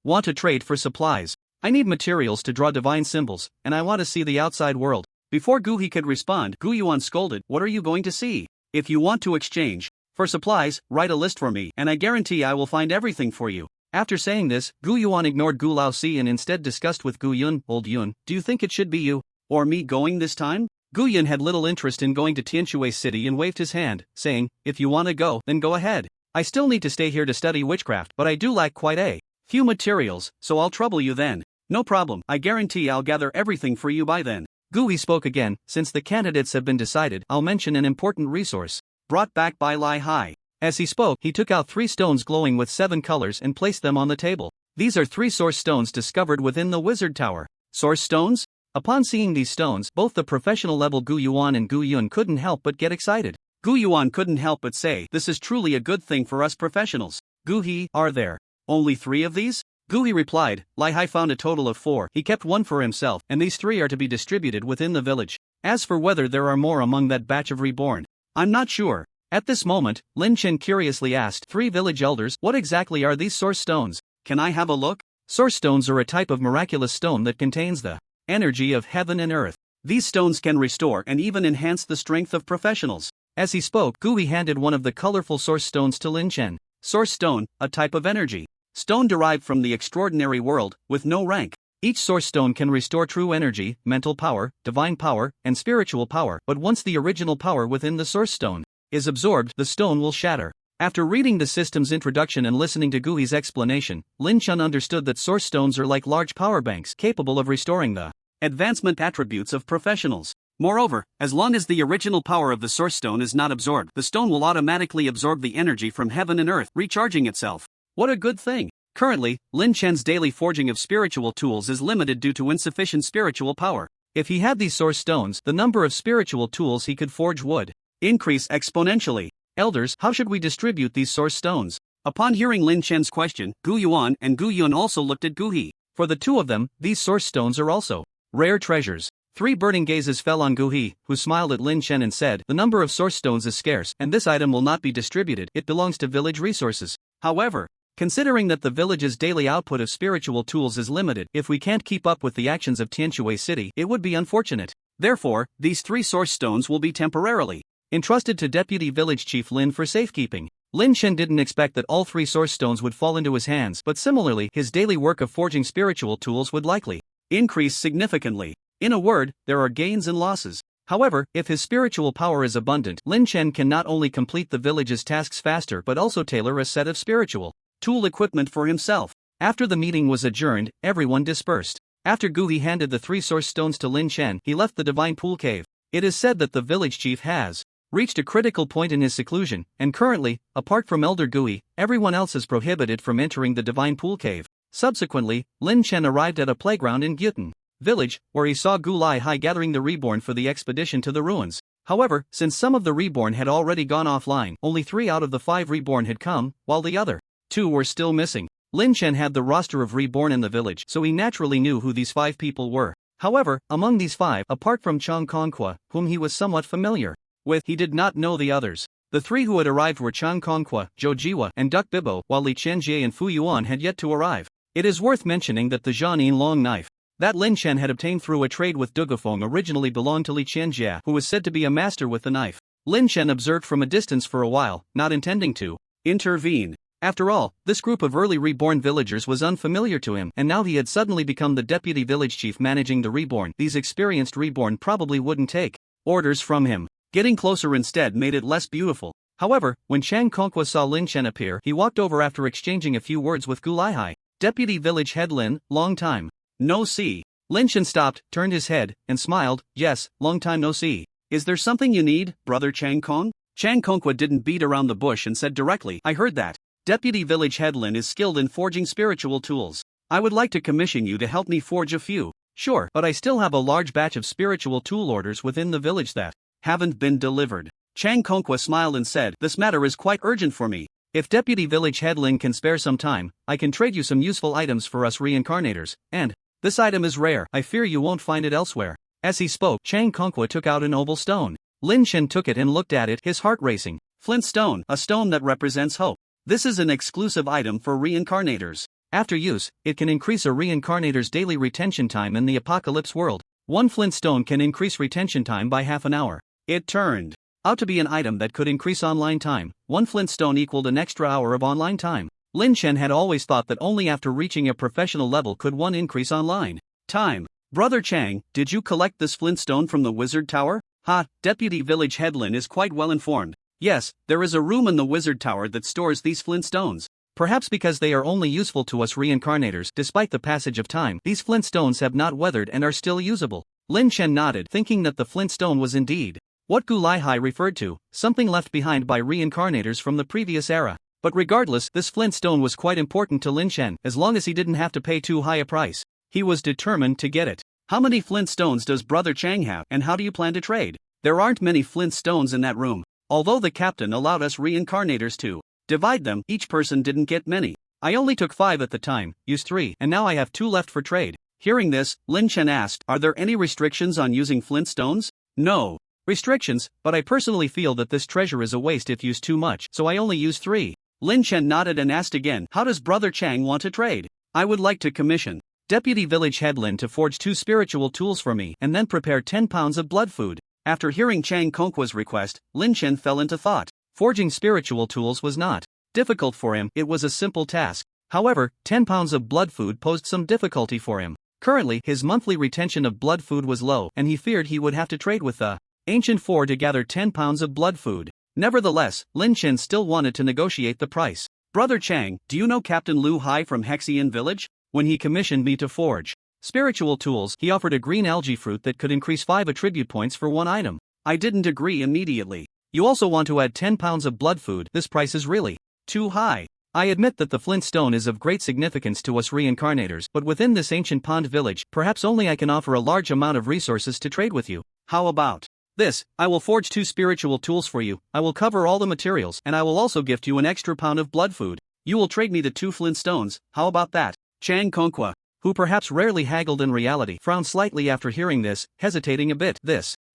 want to trade for supplies. I need materials to draw divine symbols, and I want to see the outside world. Before He could respond, Gu Yuan scolded, what are you going to see? If you want to exchange for supplies, write a list for me, and I guarantee I will find everything for you. After saying this, Gu Yuan ignored Gu Laozi and instead discussed with Gu Yun, old Yun, do you think it should be you or me going this time? Gu Yun had little interest in going to Tianshui City and waved his hand, saying, if you want to go, then go ahead. I still need to stay here to study witchcraft, but I do lack quite a few materials, so I'll trouble you then. No problem, I guarantee I'll gather everything for you by then. Gui spoke again, since the candidates have been decided, I'll mention an important resource brought back by Lai Hai. As he spoke, he took out 3 stones glowing with 7 colors and placed them on the table. These are 3 source stones discovered within the wizard tower. Source stones? Upon seeing these stones, both the professional level Gu Yuan and Gu Yun couldn't help but get excited. Gu Yuan couldn't help but say, "This is truly a good thing for us professionals." Gu He, are there only 3 of these? Gu He replied, Lai Hai found a total of 4. He kept 1 for himself, and these 3 are to be distributed within the village. As for whether there are more among that batch of reborn, I'm not sure. At this moment, Lin Chen curiously asked 3 village elders, what exactly are these source stones? Can I have a look? Source stones are a type of miraculous stone that contains the energy of heaven and earth. These stones can restore and even enhance the strength of professionals. As he spoke, Gu He handed one of the colorful source stones to Lin Chen. Source stone, a type of energy stone derived from the extraordinary world, with no rank. Each source stone can restore true energy, mental power, divine power, and spiritual power, but once the original power within the source stone is absorbed, the stone will shatter. After reading the system's introduction and listening to Gu He's explanation, Lin Chen understood that source stones are like large power banks capable of restoring the advancement attributes of professionals. Moreover, as long as the original power of the source stone is not absorbed, the stone will automatically absorb the energy from heaven and earth, recharging itself. What a good thing! Currently, Lin Chen's daily forging of spiritual tools is limited due to insufficient spiritual power. If he had these source stones, the number of spiritual tools he could forge would increase exponentially. Elders, how should we distribute these source stones? Upon hearing Lin Chen's question, Gu Yuan and Gu Yun also looked at Gu He. For the 2 of them, these source stones are also rare treasures. 3 burning gazes fell on Gu He, who smiled at Lin Chen and said, the number of source stones is scarce, and this item will not be distributed, it belongs to village resources. However, considering that the village's daily output of spiritual tools is limited, if we can't keep up with the actions of Tianshui City, it would be unfortunate. Therefore, these 3 source stones will be temporarily entrusted to Deputy Village Chief Lin for safekeeping. Lin Chen didn't expect that all 3 source stones would fall into his hands, but similarly, his daily work of forging spiritual tools would likely increase significantly. In a word, there are gains and losses. However, if his spiritual power is abundant, Lin Chen can not only complete the village's tasks faster but also tailor a set of spiritual tool equipment for himself. After the meeting was adjourned, everyone dispersed. After Gu He handed the 3 source stones to Lin Chen, he left the divine pool cave. It is said that the village chief has reached a critical point in his seclusion, and currently, apart from Elder Gu He, everyone else is prohibited from entering the divine pool cave. Subsequently, Lin Chen arrived at a playground in Gyutan village, where he saw Gu Lai Hai gathering the reborn for the expedition to the ruins. However, since some of the reborn had already gone offline, only 3 out of the 5 reborn had come, while the other 2 were still missing. Lin Chen had the roster of reborn in the village, so he naturally knew who these 5 people were. However, among these 5, apart from Chang Kongqua, whom he was somewhat familiar with, he did not know the others. The 3 who had arrived were Chang Kongqua, Zhou Jiwa, and Duck Bibo, while Li Qianjie and Fu Yuan had yet to arrive. It is worth mentioning that the Jianin long knife that Lin Chen had obtained through a trade with Dugafeng originally belonged to Li Qianjie, who was said to be a master with the knife. Lin Chen observed from a distance for a while, not intending to intervene. After all, this group of early reborn villagers was unfamiliar to him, and now he had suddenly become the deputy village chief managing the reborn. These experienced reborn probably wouldn't take orders from him. Getting closer instead made it less beautiful. However, when Chang Kongqua saw Lin Chen appear, he walked over after exchanging a few words with Gu Lai Hai. Deputy village head Lin, long time no see. Lin Chen stopped, turned his head, and smiled. Yes, long time no see. Is there something you need, brother Chang Kong? Chang Kongqua didn't beat around the bush and said directly, I heard that. Deputy village head Lin is skilled in forging spiritual tools. I would like to commission you to help me forge a few. Sure, but I still have a large batch of spiritual tool orders within the village that haven't been delivered. Chang Kongqua smiled and said, this matter is quite urgent for me. If Deputy Village Head Lin can spare some time, I can trade you some useful items for us reincarnators, and this item is rare, I fear you won't find it elsewhere. As he spoke, Chang Kongqua took out an oval stone. Lin Chen took it and looked at it, his heart racing. Flint stone, a stone that represents hope. This is an exclusive item for reincarnators. After use, it can increase a reincarnator's daily retention time in the apocalypse world. 1 flint stone can increase retention time by half an hour. It turned out to be an item that could increase online time. 1 flint stone equaled an extra hour of online time. Lin Chen had always thought that only after reaching a professional level could one increase online time. Brother Chang, did you collect this flint stone from the wizard tower? Ha, Deputy Village Head Lin is quite well informed. Yes, there is a room in the wizard tower that stores these flint stones. Perhaps because they are only useful to us reincarnators, despite the passage of time, these flint stones have not weathered and are still usable. Lin Chen nodded, thinking that the flint stone was indeed what Gu Lai Hai referred to, something left behind by reincarnators from the previous era. But regardless, this flint stone was quite important to Lin Chen, as long as he didn't have to pay too high a price. He was determined to get it. How many flint stones does Brother Chang have, and how do you plan to trade? There aren't many flint stones in that room. Although the captain allowed us reincarnators to divide them, each person didn't get many. I only took 5 at the time, used 3, and now I have 2 left for trade. Hearing this, Lin Chen asked, are there any restrictions on using flint stones? No restrictions, but I personally feel that this treasure is a waste if used too much, so I only use 3. Lin Chen nodded and asked again, how does Brother Chang want to trade? I would like to commission Deputy Village Head Lin to forge 2 spiritual tools for me and then prepare 10 pounds of blood food. After hearing Chang Kongqua's request, Lin Chen fell into thought. Forging spiritual tools was not difficult for him, it was a simple task. However, 10 pounds of blood food posed some difficulty for him. Currently, his monthly retention of blood food was low and he feared he would have to trade with the Ancient Four to gather 10 pounds of blood food. Nevertheless, Lin Chen still wanted to negotiate the price. Brother Chang, do you know Captain Lu Hai from Hexian Village? When he commissioned me to forge spiritual tools, he offered a green algae fruit that could increase 5 attribute points for 1 item. I didn't agree immediately. You also want to add 10 pounds of blood food, this price is really too high. I admit that the flint stone is of great significance to us reincarnators, but within this ancient pond village, perhaps only I can offer a large amount of resources to trade with you. How about this? I will forge 2 spiritual tools for you, I will cover all the materials, and I will also gift you an extra pound of blood food. You will trade me the 2 flint stones, how about that? Chang Kongqua, who perhaps rarely haggled in reality, frowned slightly after hearing this, hesitating a bit.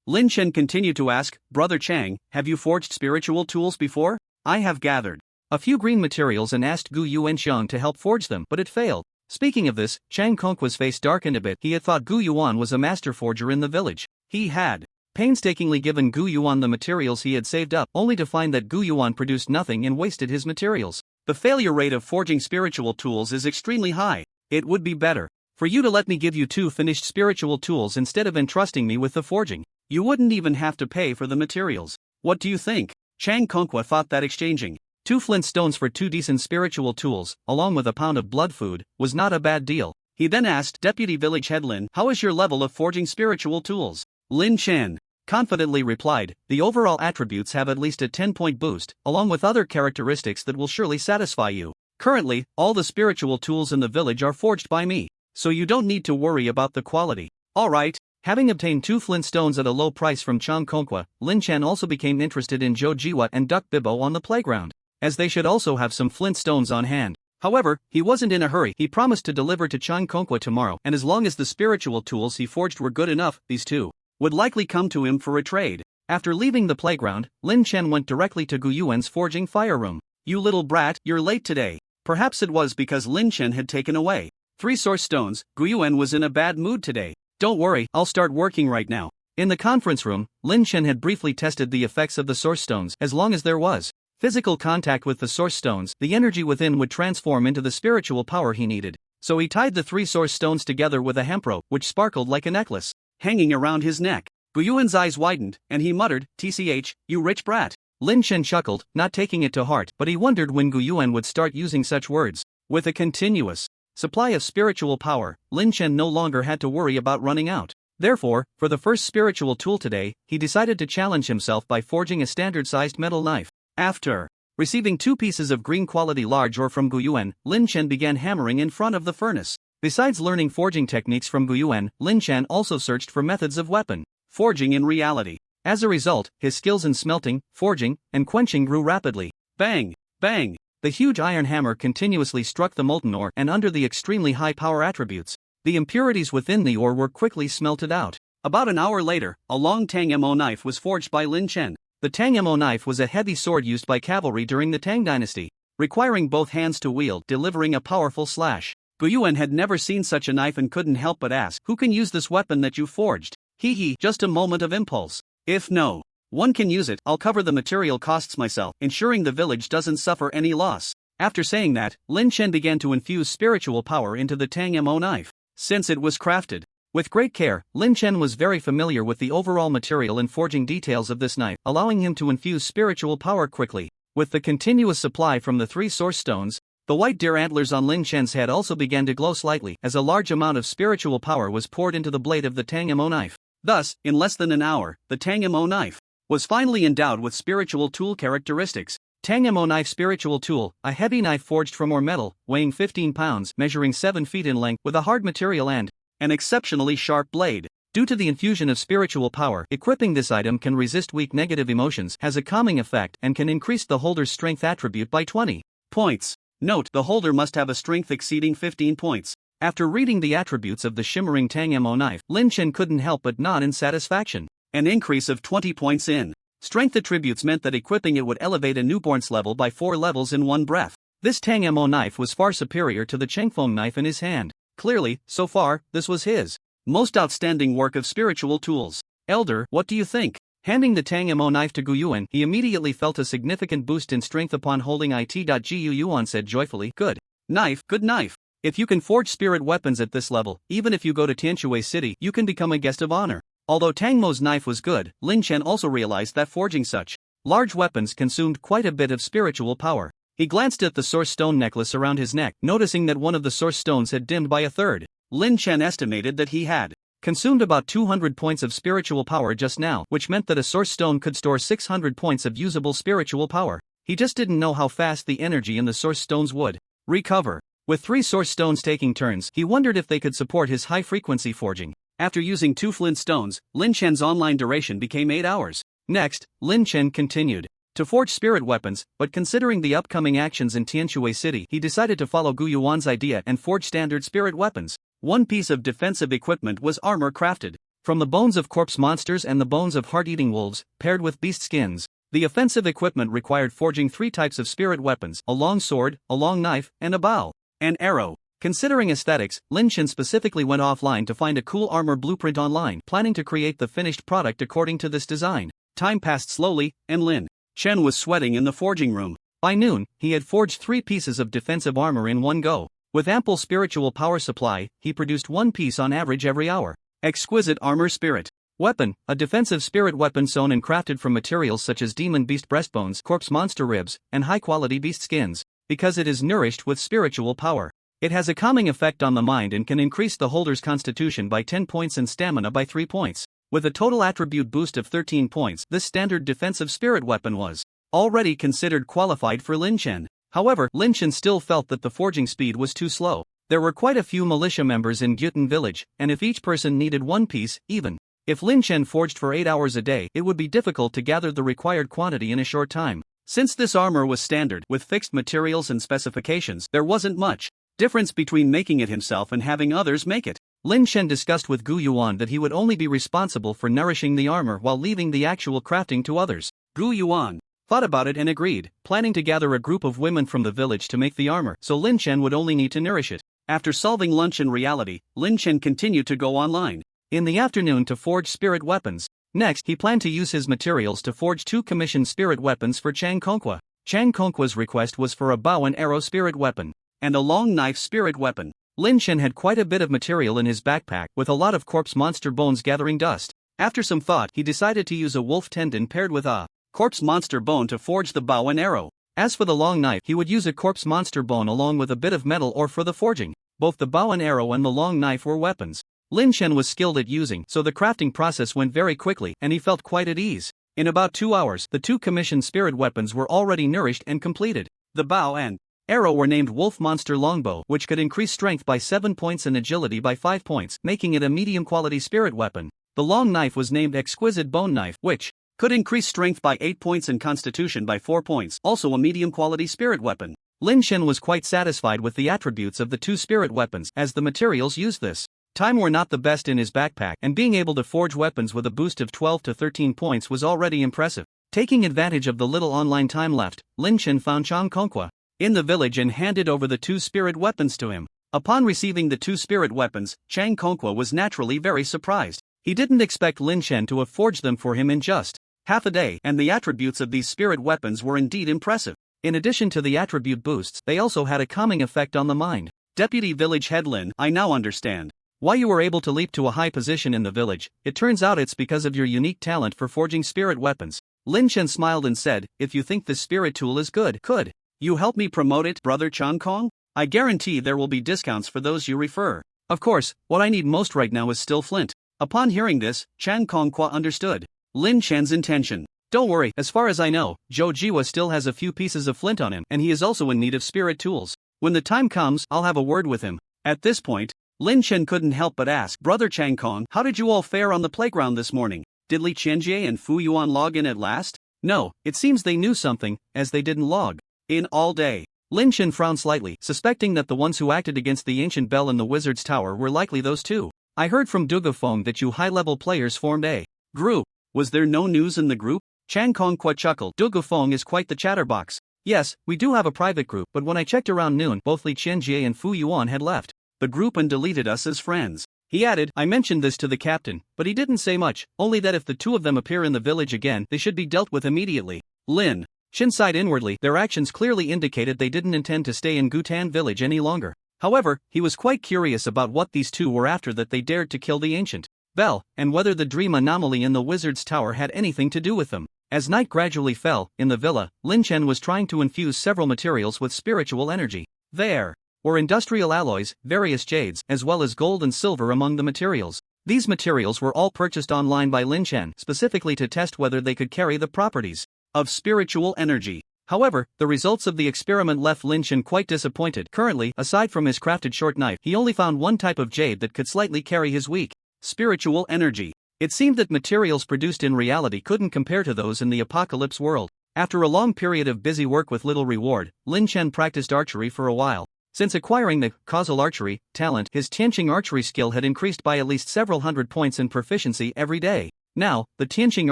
Lin Chen continued to ask, Brother Chang, have you forged spiritual tools before? I have gathered a few green materials and asked Gu Yuanxiang to help forge them, but it failed. Speaking of this, Chang Kongqua's face darkened a bit. He had thought Gu Yuan was a master forger in the village. He had painstakingly given Gu Yuan the materials he had saved up, only to find that Gu Yuan produced nothing and wasted his materials. The failure rate of forging spiritual tools is extremely high. It would be better for you to let me give you 2 finished spiritual tools instead of entrusting me with the forging. You wouldn't even have to pay for the materials. What do you think? Chang Kongqua thought that exchanging 2 flint stones for 2 decent spiritual tools, along with a pound of blood food, was not a bad deal. He then asked Deputy Village Head Lin, how is your level of forging spiritual tools? Lin Chen confidently replied, the overall attributes have at least a 10-point boost, along with other characteristics that will surely satisfy you. Currently, all the spiritual tools in the village are forged by me, so you don't need to worry about the quality. Alright. Having obtained 2 flint stones at a low price from Chang Kongqua, Lin Chen also became interested in Zhou Jiwa and Duck Bibo on the playground, as they should also have some flint stones on hand. However, he wasn't in a hurry. He promised to deliver to Chang Kongqua tomorrow, and as long as the spiritual tools he forged were good enough, these 2 would likely come to him for a trade. After leaving the playground, Lin Chen went directly to Gu Yuan's forging fire room. You little brat, you're late today. Perhaps it was because Lin Chen had taken away 3 source stones. Gu Yuan was in a bad mood today. Don't worry, I'll start working right now. In the conference room, Lin Chen had briefly tested the effects of the source stones. As long as there was physical contact with the source stones, the energy within would transform into the spiritual power he needed. So he tied the 3 source stones together with a hemp rope, which sparkled like a necklace, hanging around his neck. Gu Yuan's eyes widened, and he muttered, "TCH, you rich brat." Lin Chen chuckled, not taking it to heart, but he wondered when Gu Yuan would start using such words. With a continuous supply of spiritual power, Lin Chen no longer had to worry about running out. Therefore, for the first spiritual tool today, he decided to challenge himself by forging a standard-sized metal knife. After receiving 2 pieces of green quality large ore from Gu Yuan, Lin Chen began hammering in front of the furnace. Besides learning forging techniques from Gu Yuan, Lin Chen also searched for methods of weapon forging in reality. As a result, his skills in smelting, forging, and quenching grew rapidly. Bang! Bang! The huge iron hammer continuously struck the molten ore, and under the extremely high power attributes, the impurities within the ore were quickly smelted out. About an hour later, a long Tang Mo knife was forged by Lin Chen. The Tang Mo knife was a heavy sword used by cavalry during the Tang dynasty, requiring both hands to wield, delivering a powerful slash. Gu Yuan had never seen such a knife and couldn't help but ask, "Who can use this weapon that you forged?" Hee, just a moment of impulse. If no one can use it, I'll cover the material costs myself, ensuring the village doesn't suffer any loss. After saying that, Lin Chen began to infuse spiritual power into the Tang Mo knife. Since it was crafted with great care, Lin Chen was very familiar with the overall material and forging details of this knife, allowing him to infuse spiritual power quickly. With the continuous supply from the 3 source stones, the white deer antlers on Lin Chen's head also began to glow slightly, as a large amount of spiritual power was poured into the blade of the Tang Mo knife. Thus, in less than an hour, the Tang Mo knife was finally endowed with spiritual tool characteristics. Tang Mo knife spiritual tool, a heavy knife forged from ore metal, weighing 15 pounds, measuring 7 feet in length, with a hard material and an exceptionally sharp blade. Due to the infusion of spiritual power, equipping this item can resist weak negative emotions, has a calming effect, and can increase the holder's strength attribute by 20 points. Note: the holder must have a strength exceeding 15 points. After reading the attributes of the shimmering Tang Mo knife, Lin Chen couldn't help but nod in satisfaction. An increase of 20 points in strength attributes meant that equipping it would elevate a newborn's level by 4 levels in one breath. This Tang Mo knife was far superior to the Chengfeng knife in his hand. Clearly, so far, this was his most outstanding work of spiritual tools. Elder, what do you think? Handing the Tang Mo knife to Gu Yuan, he immediately felt a significant boost in strength upon holding it. Gu Yuan said joyfully, good knife, good knife. If you can forge spirit weapons at this level, even if you go to Tianshui City, you can become a guest of honor. Although Tang Mo's knife was good, Lin Chen also realized that forging such large weapons consumed quite a bit of spiritual power. He glanced at the source stone necklace around his neck, noticing that one of the source stones had dimmed by a third. Lin Chen estimated that he had consumed about 200 points of spiritual power just now, which meant that a source stone could store 600 points of usable spiritual power. He just didn't know how fast the energy in the source stones would recover. With 3 source stones taking turns, he wondered if they could support his high-frequency forging. After using 2 flint stones, Lin Chen's online duration became 8 hours. Next, Lin Chen continued to forge spirit weapons, but considering the upcoming actions in Tianshui City, he decided to follow Gu Yuan's idea and forge standard spirit weapons. One piece of defensive equipment was armor crafted from the bones of corpse monsters and the bones of heart-eating wolves, paired with beast skins. The offensive equipment required forging 3 types of spirit weapons: a long sword, a long knife, and a bow and arrow. Considering aesthetics, Lin Chen specifically went offline to find a cool armor blueprint online, planning to create the finished product according to this design. Time passed slowly, and Lin Chen was sweating in the forging room. By noon, he had forged 3 pieces of defensive armor in one go. With ample spiritual power supply, he produced 1 piece on average every hour. Exquisite armor spirit weapon, a defensive spirit weapon sewn and crafted from materials such as demon beast breastbones, corpse monster ribs, and high-quality beast skins. Because it is nourished with spiritual power, it has a calming effect on the mind and can increase the holder's constitution by 10 points and stamina by 3 points. With a total attribute boost of 13 points, this standard defensive spirit weapon was already considered qualified for Lin Chen. However, Lin Chen still felt that the forging speed was too slow. There were quite a few militia members in Gyutan village, and if each person needed 1 piece, even if Lin Chen forged for 8 hours a day, it would be difficult to gather the required quantity in a short time. Since this armor was standard, with fixed materials and specifications, there wasn't much difference between making it himself and having others make it. Lin Chen discussed with Gu Yuan that he would only be responsible for nourishing the armor while leaving the actual crafting to others. Gu Yuan thought about it and agreed, planning to gather a group of women from the village to make the armor, so Lin Chen would only need to nourish it. After solving lunch in reality, Lin Chen continued to go online in the afternoon to forge spirit weapons. Next, he planned to use his materials to forge 2 commissioned spirit weapons for Chang Kongqua. Chang Kongqua's request was for a bow and arrow spirit weapon and a long knife spirit weapon. Lin Chen had quite a bit of material in his backpack, with a lot of corpse monster bones gathering dust. After some thought, he decided to use a wolf tendon paired with a corpse monster bone to forge the bow and arrow. As for the long knife, he would use a corpse monster bone along with a bit of metal ore for the forging. Both the bow and arrow and the long knife were weapons Lin Chen was skilled at using, so the crafting process went very quickly, and he felt quite at ease. In about 2 hours, the 2 commissioned spirit weapons were already nourished and completed. The bow and arrow were named Wolf Monster Longbow, which could increase strength by 7 points and agility by 5 points, making it a medium-quality spirit weapon. The long knife was named Exquisite Bone Knife, which could increase strength by 8 points and constitution by 4 points, also a medium-quality spirit weapon. Lin Chen was quite satisfied with the attributes of the 2 spirit weapons, as the materials used this time were not the best in his backpack, and being able to forge weapons with a boost of 12 to 13 points was already impressive. Taking advantage of the little online time left, Lin Chen found Chang Kongqua in the village and handed over the 2 spirit weapons to him. Upon receiving the 2 spirit weapons, Chang Kongqua was naturally very surprised. He didn't expect Lin Chen to have forged them for him in just half a day, and the attributes of these spirit weapons were indeed impressive. In addition to the attribute boosts, they also had a calming effect on the mind. Deputy Village Head Lin, I now understand why you were able to leap to a high position in the village. It turns out it's because of your unique talent for forging spirit weapons. Lin Chen smiled and said, if you think this spirit tool is good, could you help me promote it, Brother Chang Kong? I guarantee there will be discounts for those you refer. Of course, what I need most right now is still flint. Upon hearing this, Chang Kongqua understood Lin Chen's intention. Don't worry, as far as I know, Zhou Jiwa still has a few pieces of flint on him, and he is also in need of spirit tools. When the time comes, I'll have a word with him. At this point, Lin Chen couldn't help but ask, "Brother Chang Kong, how did you all fare on the playground this morning? Did Li Qianjie and Fu Yuan log in at last?" "No, it seems they knew something, as they didn't log in all day." Lin Chen frowned slightly, suspecting that the ones who acted against the ancient bell in the wizard's tower were likely those two. "I heard from Dugafeng that you high-level players formed a group. Was there no news in the group?" Chang Kong quite chuckled. "Dugafeng is quite the chatterbox. Yes, we do have a private group, but when I checked around noon, both Li Qianjie and Fu Yuan had left the group and deleted us as friends." He added, "I mentioned this to the captain, but he didn't say much, only that if the two of them appear in the village again, they should be dealt with immediately." Lin Chen sighed inwardly. Their actions clearly indicated they didn't intend to stay in Gutan village any longer. However, he was quite curious about what these two were after that they dared to kill the ancient bell, and whether the dream anomaly in the wizard's tower had anything to do with them. As night gradually fell, in the villa, Lin Chen was trying to infuse several materials with spiritual energy. There were industrial alloys, various jades, as well as gold and silver among the materials. These materials were all purchased online by Lin Chen, specifically to test whether they could carry the properties of spiritual energy. However, the results of the experiment left Lin Chen quite disappointed. Currently, aside from his crafted short knife, he only found one type of jade that could slightly carry his weak spiritual energy. It seemed that materials produced in reality couldn't compare to those in the apocalypse world. After a long period of busy work with little reward, Lin Chen practiced archery for a while. Since acquiring the causal archery talent, his Tianqing archery skill had increased by at least several hundred points in proficiency every day. Now, the Tianqing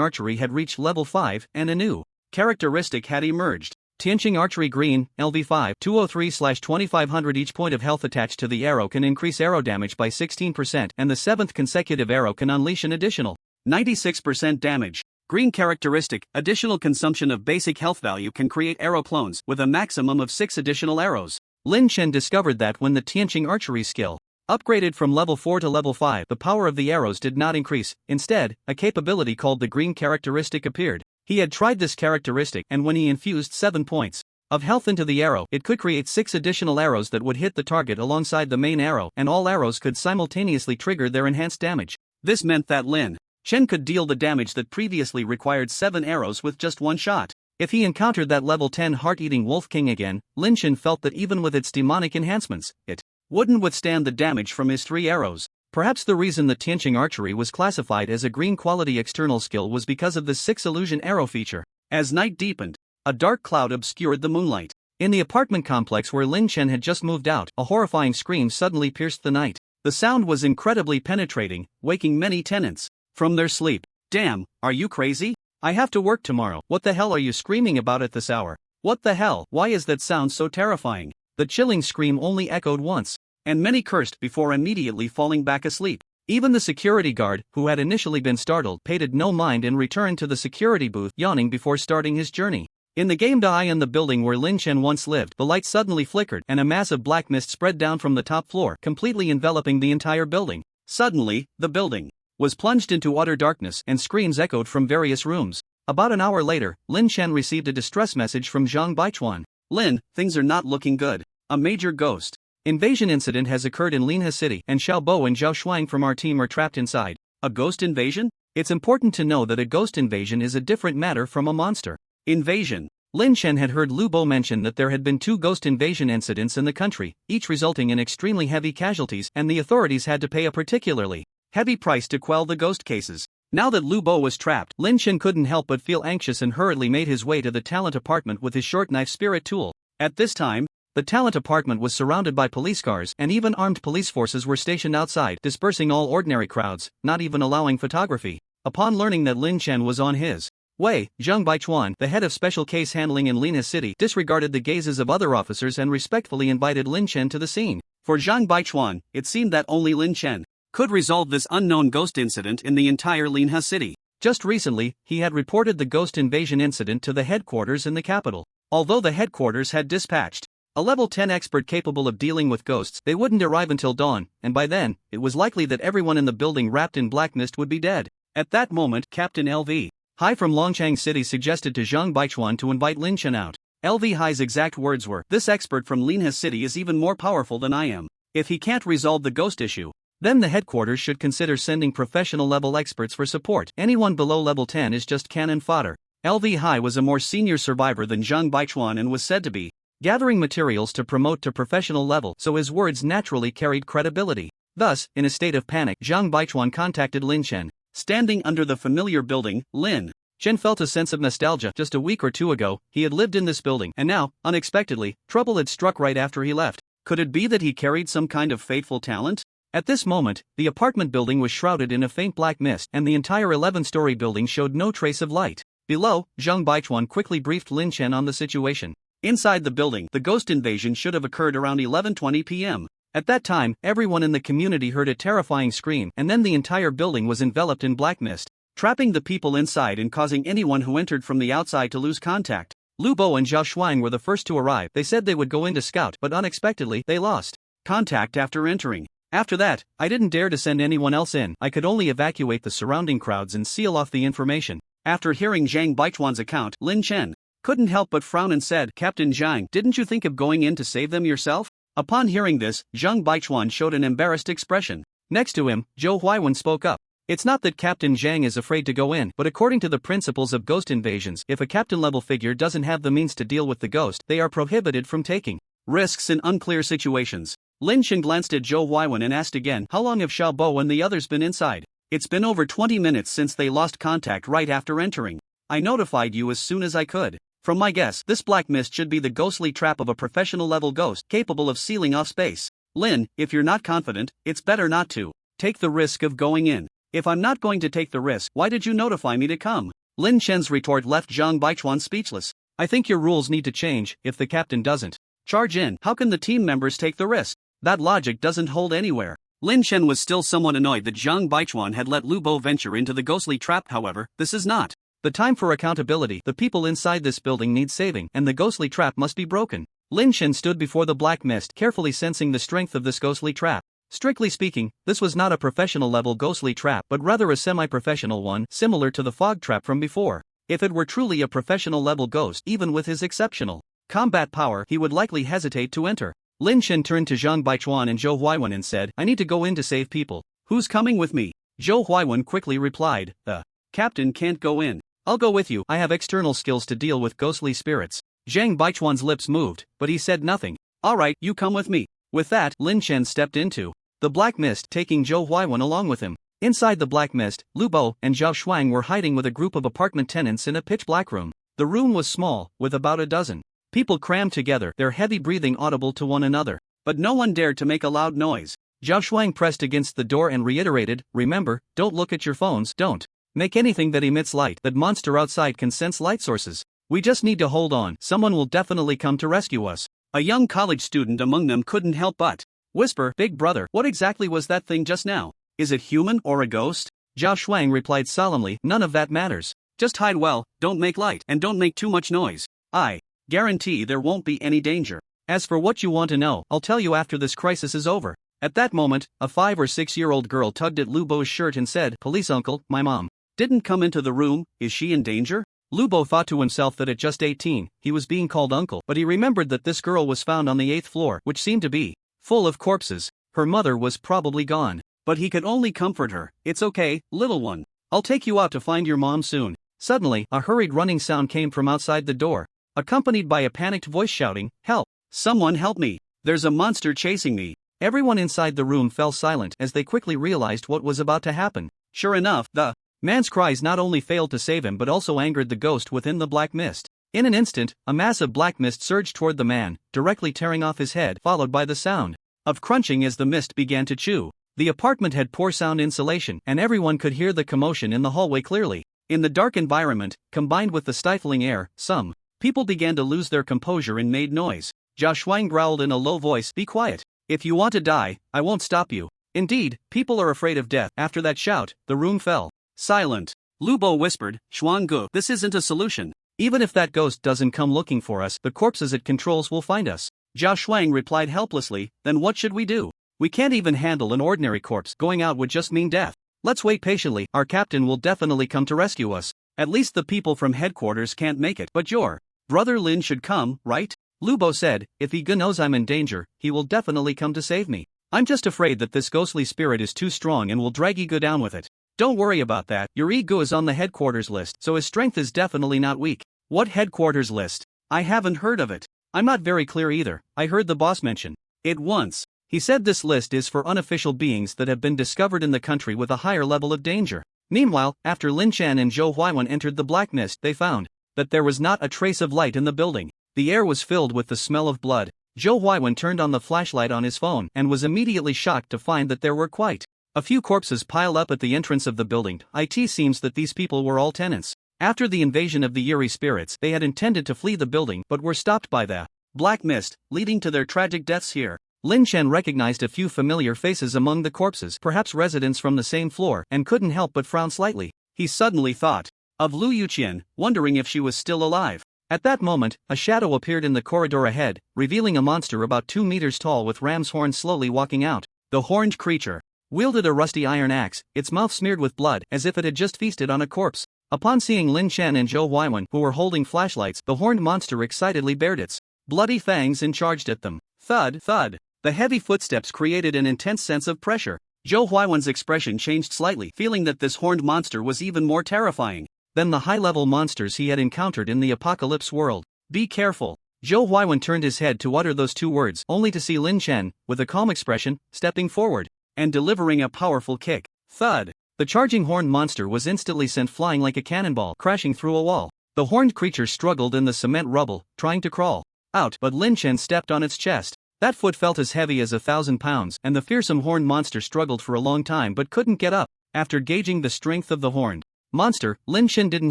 archery had reached level 5, and a new characteristic had emerged. Tianqing archery green, LV5, 203/2500. Each point of health attached to the arrow can increase arrow damage by 16%, and the 7th consecutive arrow can unleash an additional 96% damage. Green characteristic, additional consumption of basic health value can create arrow clones, with a maximum of 6 additional arrows. Lin Chen discovered that when the Tianqing archery skill upgraded from level 4 to level 5, the power of the arrows did not increase. Instead, a capability called the green characteristic appeared. He had tried this characteristic, and when he infused 7 points of health into the arrow, it could create 6 additional arrows that would hit the target alongside the main arrow, and all arrows could simultaneously trigger their enhanced damage. This meant that Lin Chen could deal the damage that previously required 7 arrows with just one shot. If he encountered that level 10 heart-eating Wolf King again, Lin Chen felt that even with its demonic enhancements, it wouldn't withstand the damage from his 3 arrows. Perhaps the reason the Tianqing archery was classified as a green quality external skill was because of the 6 illusion arrow feature. As night deepened, a dark cloud obscured the moonlight. In the apartment complex where Lin Chen had just moved out, a horrifying scream suddenly pierced the night. The sound was incredibly penetrating, waking many tenants from their sleep. "Damn, are you crazy? I have to work tomorrow. What the hell are you screaming about at this hour? What the hell? Why is that sound so terrifying?" The chilling scream only echoed once, and many cursed before immediately falling back asleep. Even the security guard, who had initially been startled, paid it no mind and returned to the security booth, yawning before starting his journey. In the game eye in the building where Lin Chen once lived, the light suddenly flickered, and a mass of black mist spread down from the top floor, completely enveloping the entire building. Suddenly, the building was plunged into utter darkness, and screams echoed from various rooms. About an hour later, Lin Chen received a distress message from Zhang Baichuan. "Lin, things are not looking good. A major ghost invasion incident has occurred in Linhe City, and Xiao Bo and Zhao Shuang from our team are trapped inside." A ghost invasion? It's important to know that a ghost invasion is a different matter from a monster invasion. Lin Chen had heard Lu Bo mention that there had been 2 ghost invasion incidents in the country, each resulting in extremely heavy casualties, and the authorities had to pay a particularly heavy price to quell the ghost cases. Now that Lu Bo was trapped, Lin Chen couldn't help but feel anxious and hurriedly made his way to the talent apartment with his short knife spirit tool. At this time, the talent apartment was surrounded by police cars, and even armed police forces were stationed outside, dispersing all ordinary crowds, not even allowing photography. Upon learning that Lin Chen was on his way, Zhang Baichuan, the head of special case handling in Linhe City, disregarded the gazes of other officers and respectfully invited Lin Chen to the scene. For Zhang Baichuan, it seemed that only Lin Chen could resolve this unknown ghost incident in the entire Linhe City. Just recently, he had reported the ghost invasion incident to the headquarters in the capital. Although the headquarters had dispatched a level 10 expert capable of dealing with ghosts, they wouldn't arrive until dawn, and by then, it was likely that everyone in the building wrapped in black mist would be dead. At that moment, Captain LV Hai from Longchang City suggested to Zhang Baichuan to invite Lin Chen out. LV Hai's exact words were, "This expert from Linhe City is even more powerful than I am. If he can't resolve the ghost issue, then the headquarters should consider sending professional level experts for support. Anyone below level 10 is just cannon fodder." LV Hai was a more senior survivor than Zhang Baichuan and was said to be gathering materials to promote to professional level, so his words naturally carried credibility. Thus, in a state of panic, Zhang Baichuan contacted Lin Chen. Standing under the familiar building, Lin Chen felt a sense of nostalgia. Just a week or two ago, he had lived in this building, and now, unexpectedly, trouble had struck right after he left. Could it be that he carried some kind of fateful talent? At this moment, the apartment building was shrouded in a faint black mist, and the entire 11-story building showed no trace of light. Below, Zhang Baichuan quickly briefed Lin Chen on the situation. Inside the building, the ghost invasion should have occurred around 11:20 p.m. At that time, everyone in the community heard a terrifying scream, and then the entire building was enveloped in black mist, trapping the people inside and causing anyone who entered from the outside to lose contact. Lu Bo and Zhao Shuang were the first to arrive. They said they would go in to scout, but unexpectedly, they lost contact after entering. After that, I didn't dare to send anyone else in. I could only evacuate the surrounding crowds and seal off the information. After hearing Zhang Baichuan's account, Lin Chen couldn't help but frown and said, Captain Zhang, didn't you think of going in to save them yourself? Upon hearing this, Zhang Baichuan showed an embarrassed expression. Next to him, Zhou Huaiwen spoke up. It's not that Captain Zhang is afraid to go in, but according to the principles of ghost invasions, if a captain-level figure doesn't have the means to deal with the ghost, they are prohibited from taking risks in unclear situations. Lin Chen glanced at Zhou Huaiwen and asked again, how long have Xiao Bo and the others been inside? It's been over 20 minutes since they lost contact right after entering. I notified you as soon as I could. From my guess, this black mist should be the ghostly trap of a professional-level ghost capable of sealing off space. Lin, if you're not confident, it's better not to take the risk of going in. If I'm not going to take the risk, why did you notify me to come? Lin Chen's retort left Zhang Baichuan speechless. I think your rules need to change. If the captain doesn't charge in, how can the team members take the risk? That logic doesn't hold anywhere. Lin Chen was still somewhat annoyed that Zhang Baichuan had let Lu Bo venture into the ghostly trap. However, this is not the time for accountability. The people inside this building need saving, and the ghostly trap must be broken. Lin Chen stood before the black mist, carefully sensing the strength of this ghostly trap. Strictly speaking, this was not a professional-level ghostly trap, but rather a semi-professional one, similar to the fog trap from before. If it were truly a professional-level ghost, even with his exceptional combat power, he would likely hesitate to enter. Lin Chen turned to Zhang Baichuan and Zhou Huaiwen and said, I need to go in to save people. Who's coming with me? Zhou Huaiwen quickly replied, the captain can't go in. I'll go with you. I have external skills to deal with ghostly spirits. Zhang Baichuan's lips moved, but he said nothing. Alright, you come with me. With that, Lin Chen stepped into the black mist, taking Zhou Huaiwen along with him. Inside the black mist, Lu Bo and Zhao Shuang were hiding with a group of apartment tenants in a pitch-black room. The room was small, with about a dozen people crammed together, their heavy breathing audible to one another. But no one dared to make a loud noise. Zhao Shuang pressed against the door and reiterated, remember, don't look at your phones, don't make anything that emits light. That monster outside can sense light sources. We just need to hold on. Someone will definitely come to rescue us. A young college student among them couldn't help but whisper, Big brother, what exactly was that thing just now? Is it human or a ghost? Zhao Shuang replied solemnly, none of that matters. Just hide well, don't make light, and don't make too much noise. I guarantee there won't be any danger. As for what you want to know, I'll tell you after this crisis is over. At that moment, a 5 or 6-year-old girl tugged at Lu Bo's shirt and said, Police uncle, my mom didn't come into the room. Is she in danger? Lu Bo thought to himself that at just 18, he was being called uncle, but he remembered that this girl was found on the 8th floor, which seemed to be full of corpses. Her mother was probably gone. But he could only comfort her. It's okay, little one. I'll take you out to find your mom soon. Suddenly, a hurried running sound came from outside the door, accompanied by a panicked voice shouting, Help! Someone help me! There's a monster chasing me! Everyone inside the room fell silent as they quickly realized what was about to happen. Sure enough, the man's cries not only failed to save him but also angered the ghost within the black mist. In an instant, a mass of black mist surged toward the man, directly tearing off his head, followed by the sound of crunching as the mist began to chew. The apartment had poor sound insulation, and everyone could hear the commotion in the hallway clearly. In the dark environment, combined with the stifling air, some people began to lose their composure and made noise. Zhao Shuang growled in a low voice, Be quiet. If you want to die, I won't stop you. Indeed, people are afraid of death. After that shout, the room fell silent. Lu Bo whispered, Shuanggu, this isn't a solution. Even if that ghost doesn't come looking for us, the corpses it controls will find us. Zhao Shuang replied helplessly, Then what should we do? We can't even handle an ordinary corpse. Going out would just mean death. Let's wait patiently. Our captain will definitely come to rescue us. At least the people from headquarters can't make it. But your brother Lin should come, right? Lu Bo said, If he knows I'm in danger, he will definitely come to save me. I'm just afraid that this ghostly spirit is too strong and will drag Ego down with it. Don't worry about that. Your Ego is on the headquarters list, so his strength is definitely not weak. What headquarters list? I haven't heard of it. I'm not very clear either. I heard the boss mention it once. He said this list is for unofficial beings that have been discovered in the country with a higher level of danger. Meanwhile, after Lin Chen and Zhou Huaiwen entered the black mist, they found that there was not a trace of light in the building. The air was filled with the smell of blood. Zhou Huaiwen turned on the flashlight on his phone and was immediately shocked to find that there were quite a few corpses piled up at the entrance of the building. It seems that these people were all tenants. After the invasion of the eerie spirits, they had intended to flee the building but were stopped by the black mist, leading to their tragic deaths here. Lin Chen recognized a few familiar faces among the corpses, perhaps residents from the same floor, and couldn't help but frown slightly. He suddenly thought of Lu Yuqian, wondering if she was still alive. At that moment, a shadow appeared in the corridor ahead, revealing a monster about 2 meters tall with ram's horns slowly walking out. The horned creature wielded a rusty iron axe, its mouth smeared with blood, as if it had just feasted on a corpse. Upon seeing Lin Chen and Zhou Huaiwen, who were holding flashlights, the horned monster excitedly bared its bloody fangs and charged at them. Thud, thud. The heavy footsteps created an intense sense of pressure. Zhou Huaiwen's expression changed slightly, feeling that this horned monster was even more terrifying than the high-level monsters he had encountered in the apocalypse world. Be careful. Zhou Huaiwen turned his head to utter those 2 words, only to see Lin Chen, with a calm expression, stepping forward and delivering a powerful kick. Thud. The charging horned monster was instantly sent flying like a cannonball, crashing through a wall. The horned creature struggled in the cement rubble, trying to crawl out, but Lin Chen stepped on its chest. That foot felt as heavy as 1,000 pounds, and the fearsome horned monster struggled for a long time but couldn't get up. After gauging the strength of the horned monster, Lin Chen didn't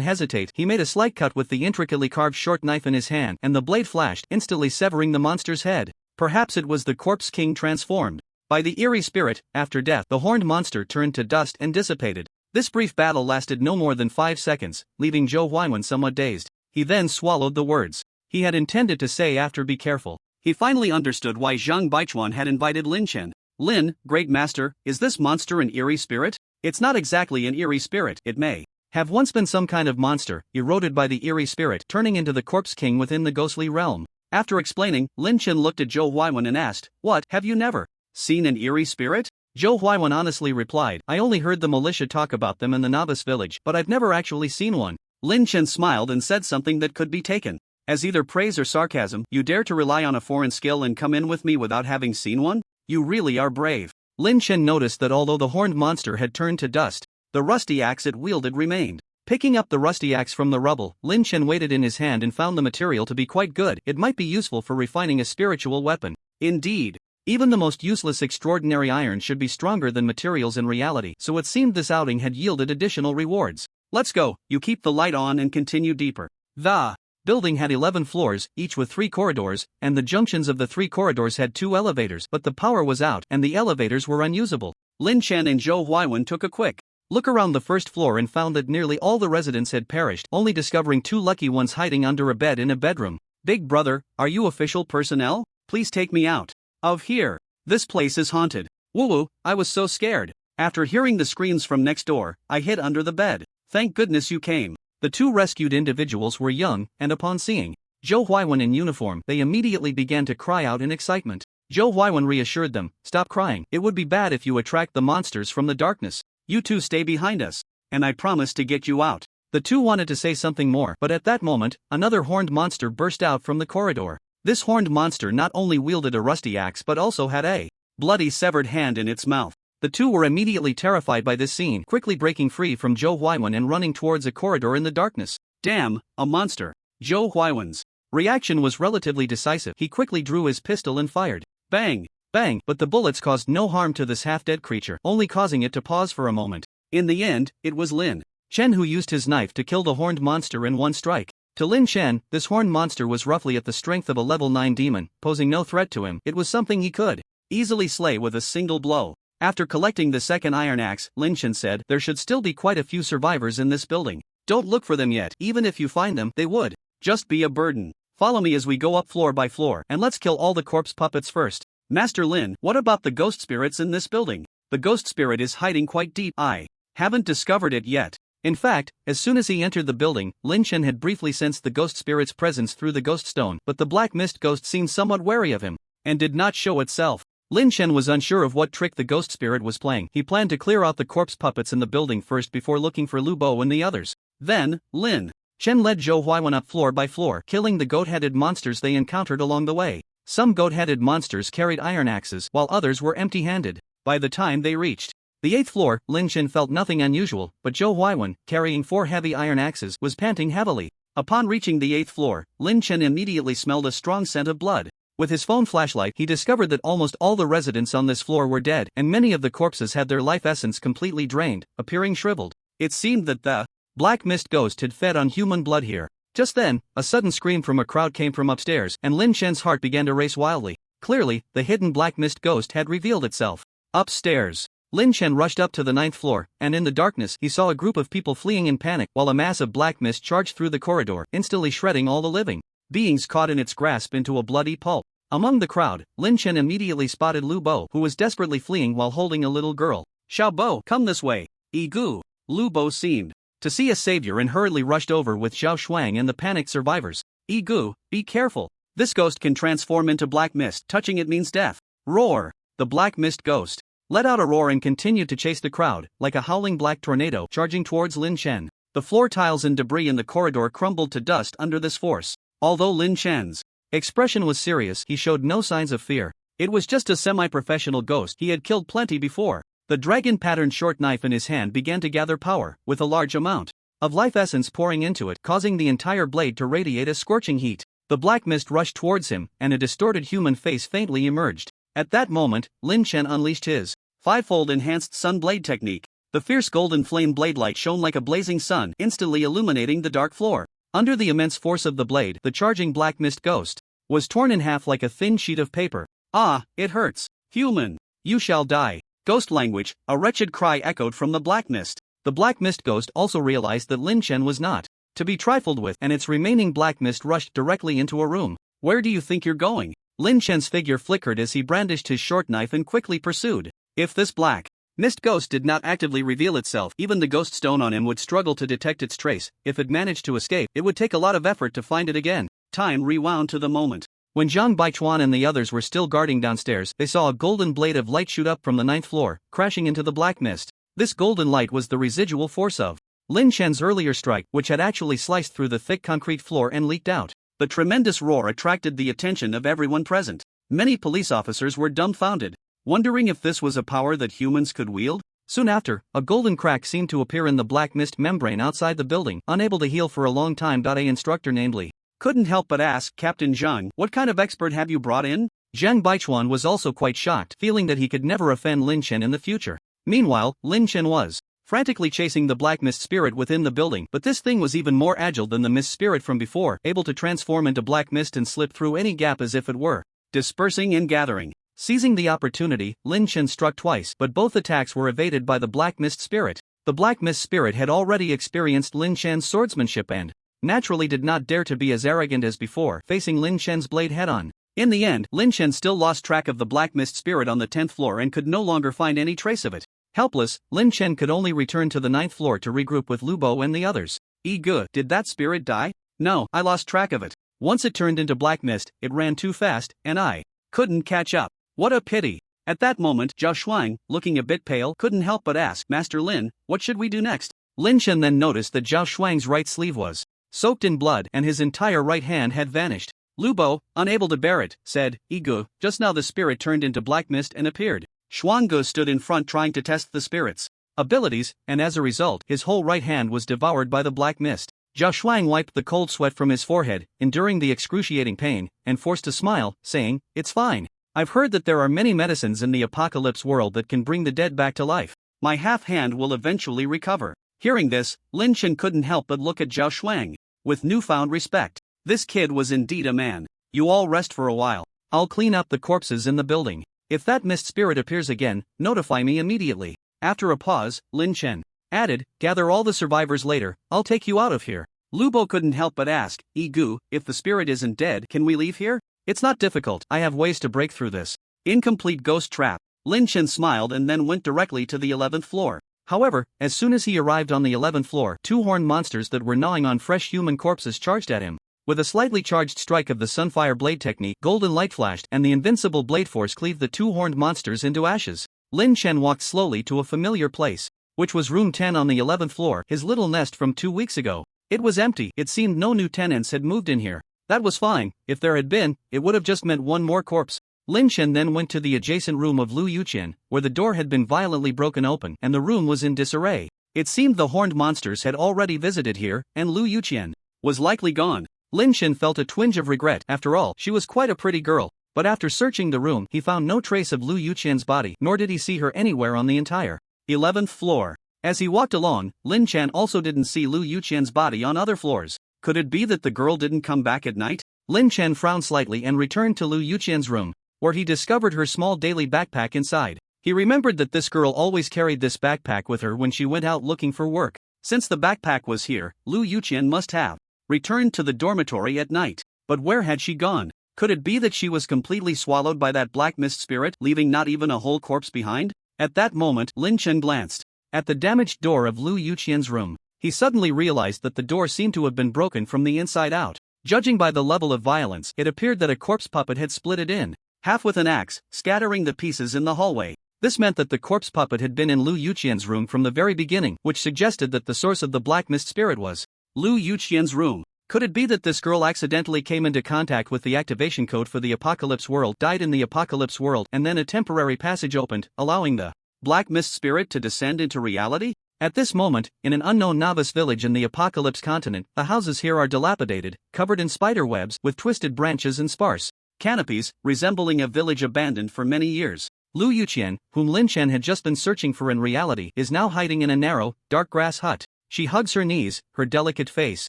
hesitate. He made a slight cut with the intricately carved short knife in his hand, and the blade flashed, instantly severing the monster's head. Perhaps it was the Corpse King transformed by the eerie spirit. After death, the horned monster turned to dust and dissipated. This brief battle lasted no more than 5 seconds, leaving Zhou Huaiwen somewhat dazed. He then swallowed the words he had intended to say after "be careful." He finally understood why Zhang Baichuan had invited Lin Chen. Lin, Great Master, is this monster an eerie spirit? It's not exactly an eerie spirit. It may have once been some kind of monster, eroded by the eerie spirit, turning into the Corpse King within the ghostly realm. After explaining, Lin Chen looked at Zhou Huaiwen and asked, "What, have you never seen an eerie spirit?" Zhou Huaiwen honestly replied, "I only heard the militia talk about them in the novice village, but I've never actually seen one." Lin Chen smiled and said something that could be taken as either praise or sarcasm. "You dare to rely on a foreign skill and come in with me without having seen one? You really are brave." Lin Chen noticed that although the horned monster had turned to dust, the rusty axe it wielded remained. Picking up the rusty axe from the rubble, Lin Chen weighed it in his hand and found the material to be quite good. It might be useful for refining a spiritual weapon. Indeed, even the most useless extraordinary iron should be stronger than materials in reality, so it seemed this outing had yielded additional rewards. "Let's go." You keep the light on and continue deeper. The building had 11 floors, each with 3 corridors, and the junctions of the 3 corridors had 2 elevators, but the power was out and the elevators were unusable. Lin Chen and Zhou Huaiwen took a quick look around the first floor and found that nearly all the residents had perished, only discovering 2 lucky ones hiding under a bed in a bedroom. "Big brother, are you official personnel? Please take me out of here. This place is haunted." "Woo-woo, I was so scared. After hearing the screams from next door, I hid under the bed. Thank goodness you came." The 2 rescued individuals were young, and upon seeing Zhou Huaiwen in uniform, they immediately began to cry out in excitement. Zhou Huaiwen reassured them, "Stop crying. It would be bad if you attract the monsters from the darkness. You 2 stay behind us, and I promise to get you out." The 2 wanted to say something more, but at that moment, another horned monster burst out from the corridor. This horned monster not only wielded a rusty axe but also had a bloody severed hand in its mouth. The 2 were immediately terrified by this scene, quickly breaking free from Zhou Huaiwen and running towards a corridor in the darkness. "Damn, a monster." Zhou Huaiwen's reaction was relatively decisive. He quickly drew his pistol and fired. Bang! Bang! But the bullets caused no harm to this half-dead creature, only causing it to pause for a moment. In the end, it was Lin Chen who used his knife to kill the horned monster in one strike. To Lin Chen, this horned monster was roughly at the strength of a level 9 demon, posing no threat to him. It was something he could easily slay with a single blow. After collecting the second iron axe, Lin Chen said, "There should still be quite a few survivors in this building. Don't look for them yet. Even if you find them, they would just be a burden. Follow me as we go up floor by floor, and let's kill all the corpse puppets first." "Master Lin, what about the ghost spirits in this building?" "The ghost spirit is hiding quite deep. I haven't discovered it yet." In fact, as soon as he entered the building, Lin Chen had briefly sensed the ghost spirit's presence through the ghost stone, but the black mist ghost seemed somewhat wary of him and did not show itself. Lin Chen was unsure of what trick the ghost spirit was playing. He planned to clear out the corpse puppets in the building first before looking for Lu Bo and the others. Then, Lin Chen led Zhou Huaiwen up floor by floor, killing the goat-headed monsters they encountered along the way. Some goat-headed monsters carried iron axes while others were empty-handed. By the time they reached the 8th floor, Lin Chen felt nothing unusual, but Zhou Huaiwen, carrying 4 heavy iron axes, was panting heavily. Upon reaching the 8th floor, Lin Chen immediately smelled a strong scent of blood. With his phone flashlight, he discovered that almost all the residents on this floor were dead, and many of the corpses had their life essence completely drained, appearing shriveled. It seemed that the black mist ghost had fed on human blood here. Just then, a sudden scream from a crowd came from upstairs, and Lin Chen's heart began to race wildly. Clearly, the hidden black mist ghost had revealed itself. Upstairs, Lin Chen rushed up to the 9th floor, and in the darkness he saw a group of people fleeing in panic while a mass of black mist charged through the corridor, instantly shredding all the living beings caught in its grasp into a bloody pulp. Among the crowd, Lin Chen immediately spotted Lu Bo, who was desperately fleeing while holding a little girl. "Xiao Bo, come this way." "Igu." Lu Bo seemed to see a savior and hurriedly rushed over with Zhao Shuang and the panicked survivors. "Igu, be careful. This ghost can transform into black mist. Touching it means death." Roar! The black mist ghost let out a roar and continued to chase the crowd, like a howling black tornado charging towards Lin Chen. The floor tiles and debris in the corridor crumbled to dust under this force. Although Lin Chen's expression was serious, he showed no signs of fear. It was just a semi-professional ghost. He had killed plenty before. The dragon-patterned short knife in his hand began to gather power, with a large amount of life essence pouring into it, causing the entire blade to radiate a scorching heat. The black mist rushed towards him, and a distorted human face faintly emerged. At that moment, Lin Chen unleashed his fivefold enhanced sun blade technique. The fierce golden flame blade light shone like a blazing sun, instantly illuminating the dark floor. Under the immense force of the blade, the charging black mist ghost was torn in half like a thin sheet of paper. "Ah, it hurts. Human, you shall die." Ghost language, a wretched cry echoed from the black mist. The black mist ghost also realized that Lin Chen was not to be trifled with, and its remaining black mist rushed directly into a room. "Where do you think you're going?" Lin Chen's figure flickered as he brandished his short knife and quickly pursued. If this black mist ghost did not actively reveal itself, even the ghost stone on him would struggle to detect its trace. If it managed to escape, it would take a lot of effort to find it again. Time rewound to the moment when Zhang Baichuan and the others were still guarding downstairs. They saw a golden blade of light shoot up from the 9th floor, crashing into the black mist. This golden light was the residual force of Lin Chen's earlier strike, which had actually sliced through the thick concrete floor and leaked out. The tremendous roar attracted the attention of everyone present. Many police officers were dumbfounded, wondering if this was a power that humans could wield. Soon after, a golden crack seemed to appear in the black mist membrane outside the building. Unable to heal for a long time, a instructor named Li couldn't help but ask, "Captain Zhang, what kind of expert have you brought in?" Zhang Baichuan was also quite shocked, feeling that he could never offend Lin Chen in the future. Meanwhile, Lin Chen was frantically chasing the black mist spirit within the building, but this thing was even more agile than the mist spirit from before, able to transform into black mist and slip through any gap as if it were dispersing and gathering. Seizing the opportunity, Lin Chen struck twice, but both attacks were evaded by the black mist spirit. The black mist spirit had already experienced Lin Chen's swordsmanship and naturally did not dare to be as arrogant as before, facing Lin Chen's blade head-on. In the end, Lin Chen still lost track of the black mist spirit on the 10th floor and could no longer find any trace of it. Helpless, Lin Chen could only return to the 9th floor to regroup with Lu Bo and the others. "Good, did that spirit die?" "No, I lost track of it. Once it turned into black mist, it ran too fast, and I couldn't catch up. What a pity." At that moment, Zhao Shuang, looking a bit pale, couldn't help but ask, "Master Lin, what should we do next?" Lin Chen then noticed that Zhao Shuang's right sleeve was soaked in blood and his entire right hand had vanished. Lu Bo, unable to bear it, said, "Igu, just now the spirit turned into black mist and appeared." Shuanggu stood in front trying to test the spirit's abilities, and as a result, his whole right hand was devoured by the black mist. Zhao Shuang wiped the cold sweat from his forehead, enduring the excruciating pain, and forced a smile, saying, "It's fine. I've heard that there are many medicines in the apocalypse world that can bring the dead back to life. My half hand will eventually recover." Hearing this, Lin Chen couldn't help but look at Zhao Shuang with newfound respect. This kid was indeed a man. "You all rest for a while. I'll clean up the corpses in the building. If that mist spirit appears again, notify me immediately." After a pause, Lin Chen added, "Gather all the survivors later, I'll take you out of here." Lu Bo couldn't help but ask, "Igu, if the spirit isn't dead, can we leave here?" "It's not difficult, I have ways to break through this incomplete ghost trap." Lin Chen smiled and then went directly to the 11th floor. However, as soon as he arrived on the 11th floor, two horned monsters that were gnawing on fresh human corpses charged at him. With a slightly charged strike of the Sunfire blade technique, golden light flashed and the invincible blade force cleaved the two horned monsters into ashes. Lin Chen walked slowly to a familiar place, which was room 10 on the 11th floor, his little nest from 2 weeks ago. It was empty. It seemed no new tenants had moved in here. That was fine. If there had been, it would have just meant one more corpse. Lin Chen then went to the adjacent room of Lu Yuqian, where the door had been violently broken open and the room was in disarray. It seemed the horned monsters had already visited here, and Lu Yuqian was likely gone. Lin Chen felt a twinge of regret. After all, she was quite a pretty girl. But after searching the room, he found no trace of Lu Yuqian's body, nor did he see her anywhere on the entire 11th floor. As he walked along, Lin Chen also didn't see Lu Yuqian's body on other floors. Could it be that the girl didn't come back at night? Lin Chen frowned slightly and returned to Lu Yuqian's room, where he discovered her small daily backpack inside. He remembered that this girl always carried this backpack with her when she went out looking for work. Since the backpack was here, Lu Yuqian must have returned to the dormitory at night. But where had she gone? Could it be that she was completely swallowed by that black mist spirit, leaving not even a whole corpse behind? At that moment, Lin Chen glanced at the damaged door of Lu Yuqian's room. He suddenly realized that the door seemed to have been broken from the inside out. Judging by the level of violence, it appeared that a corpse puppet had split it in half with an axe, scattering the pieces in the hallway. This meant that the corpse puppet had been in Lu Yuqian's room from the very beginning, which suggested that the source of the black mist spirit was Lu Yuqian's room. Could it be that this girl accidentally came into contact with the activation code for the Apocalypse World, died in the Apocalypse World, and then a temporary passage opened, allowing the black mist spirit to descend into reality? At this moment, in an unknown novice village in the Apocalypse continent, the houses here are dilapidated, covered in spider webs with twisted branches and sparse canopies, resembling a village abandoned for many years. Lu Yuqian, whom Lin Chen had just been searching for in reality, is now hiding in a narrow, dark grass hut. She hugs her knees, her delicate face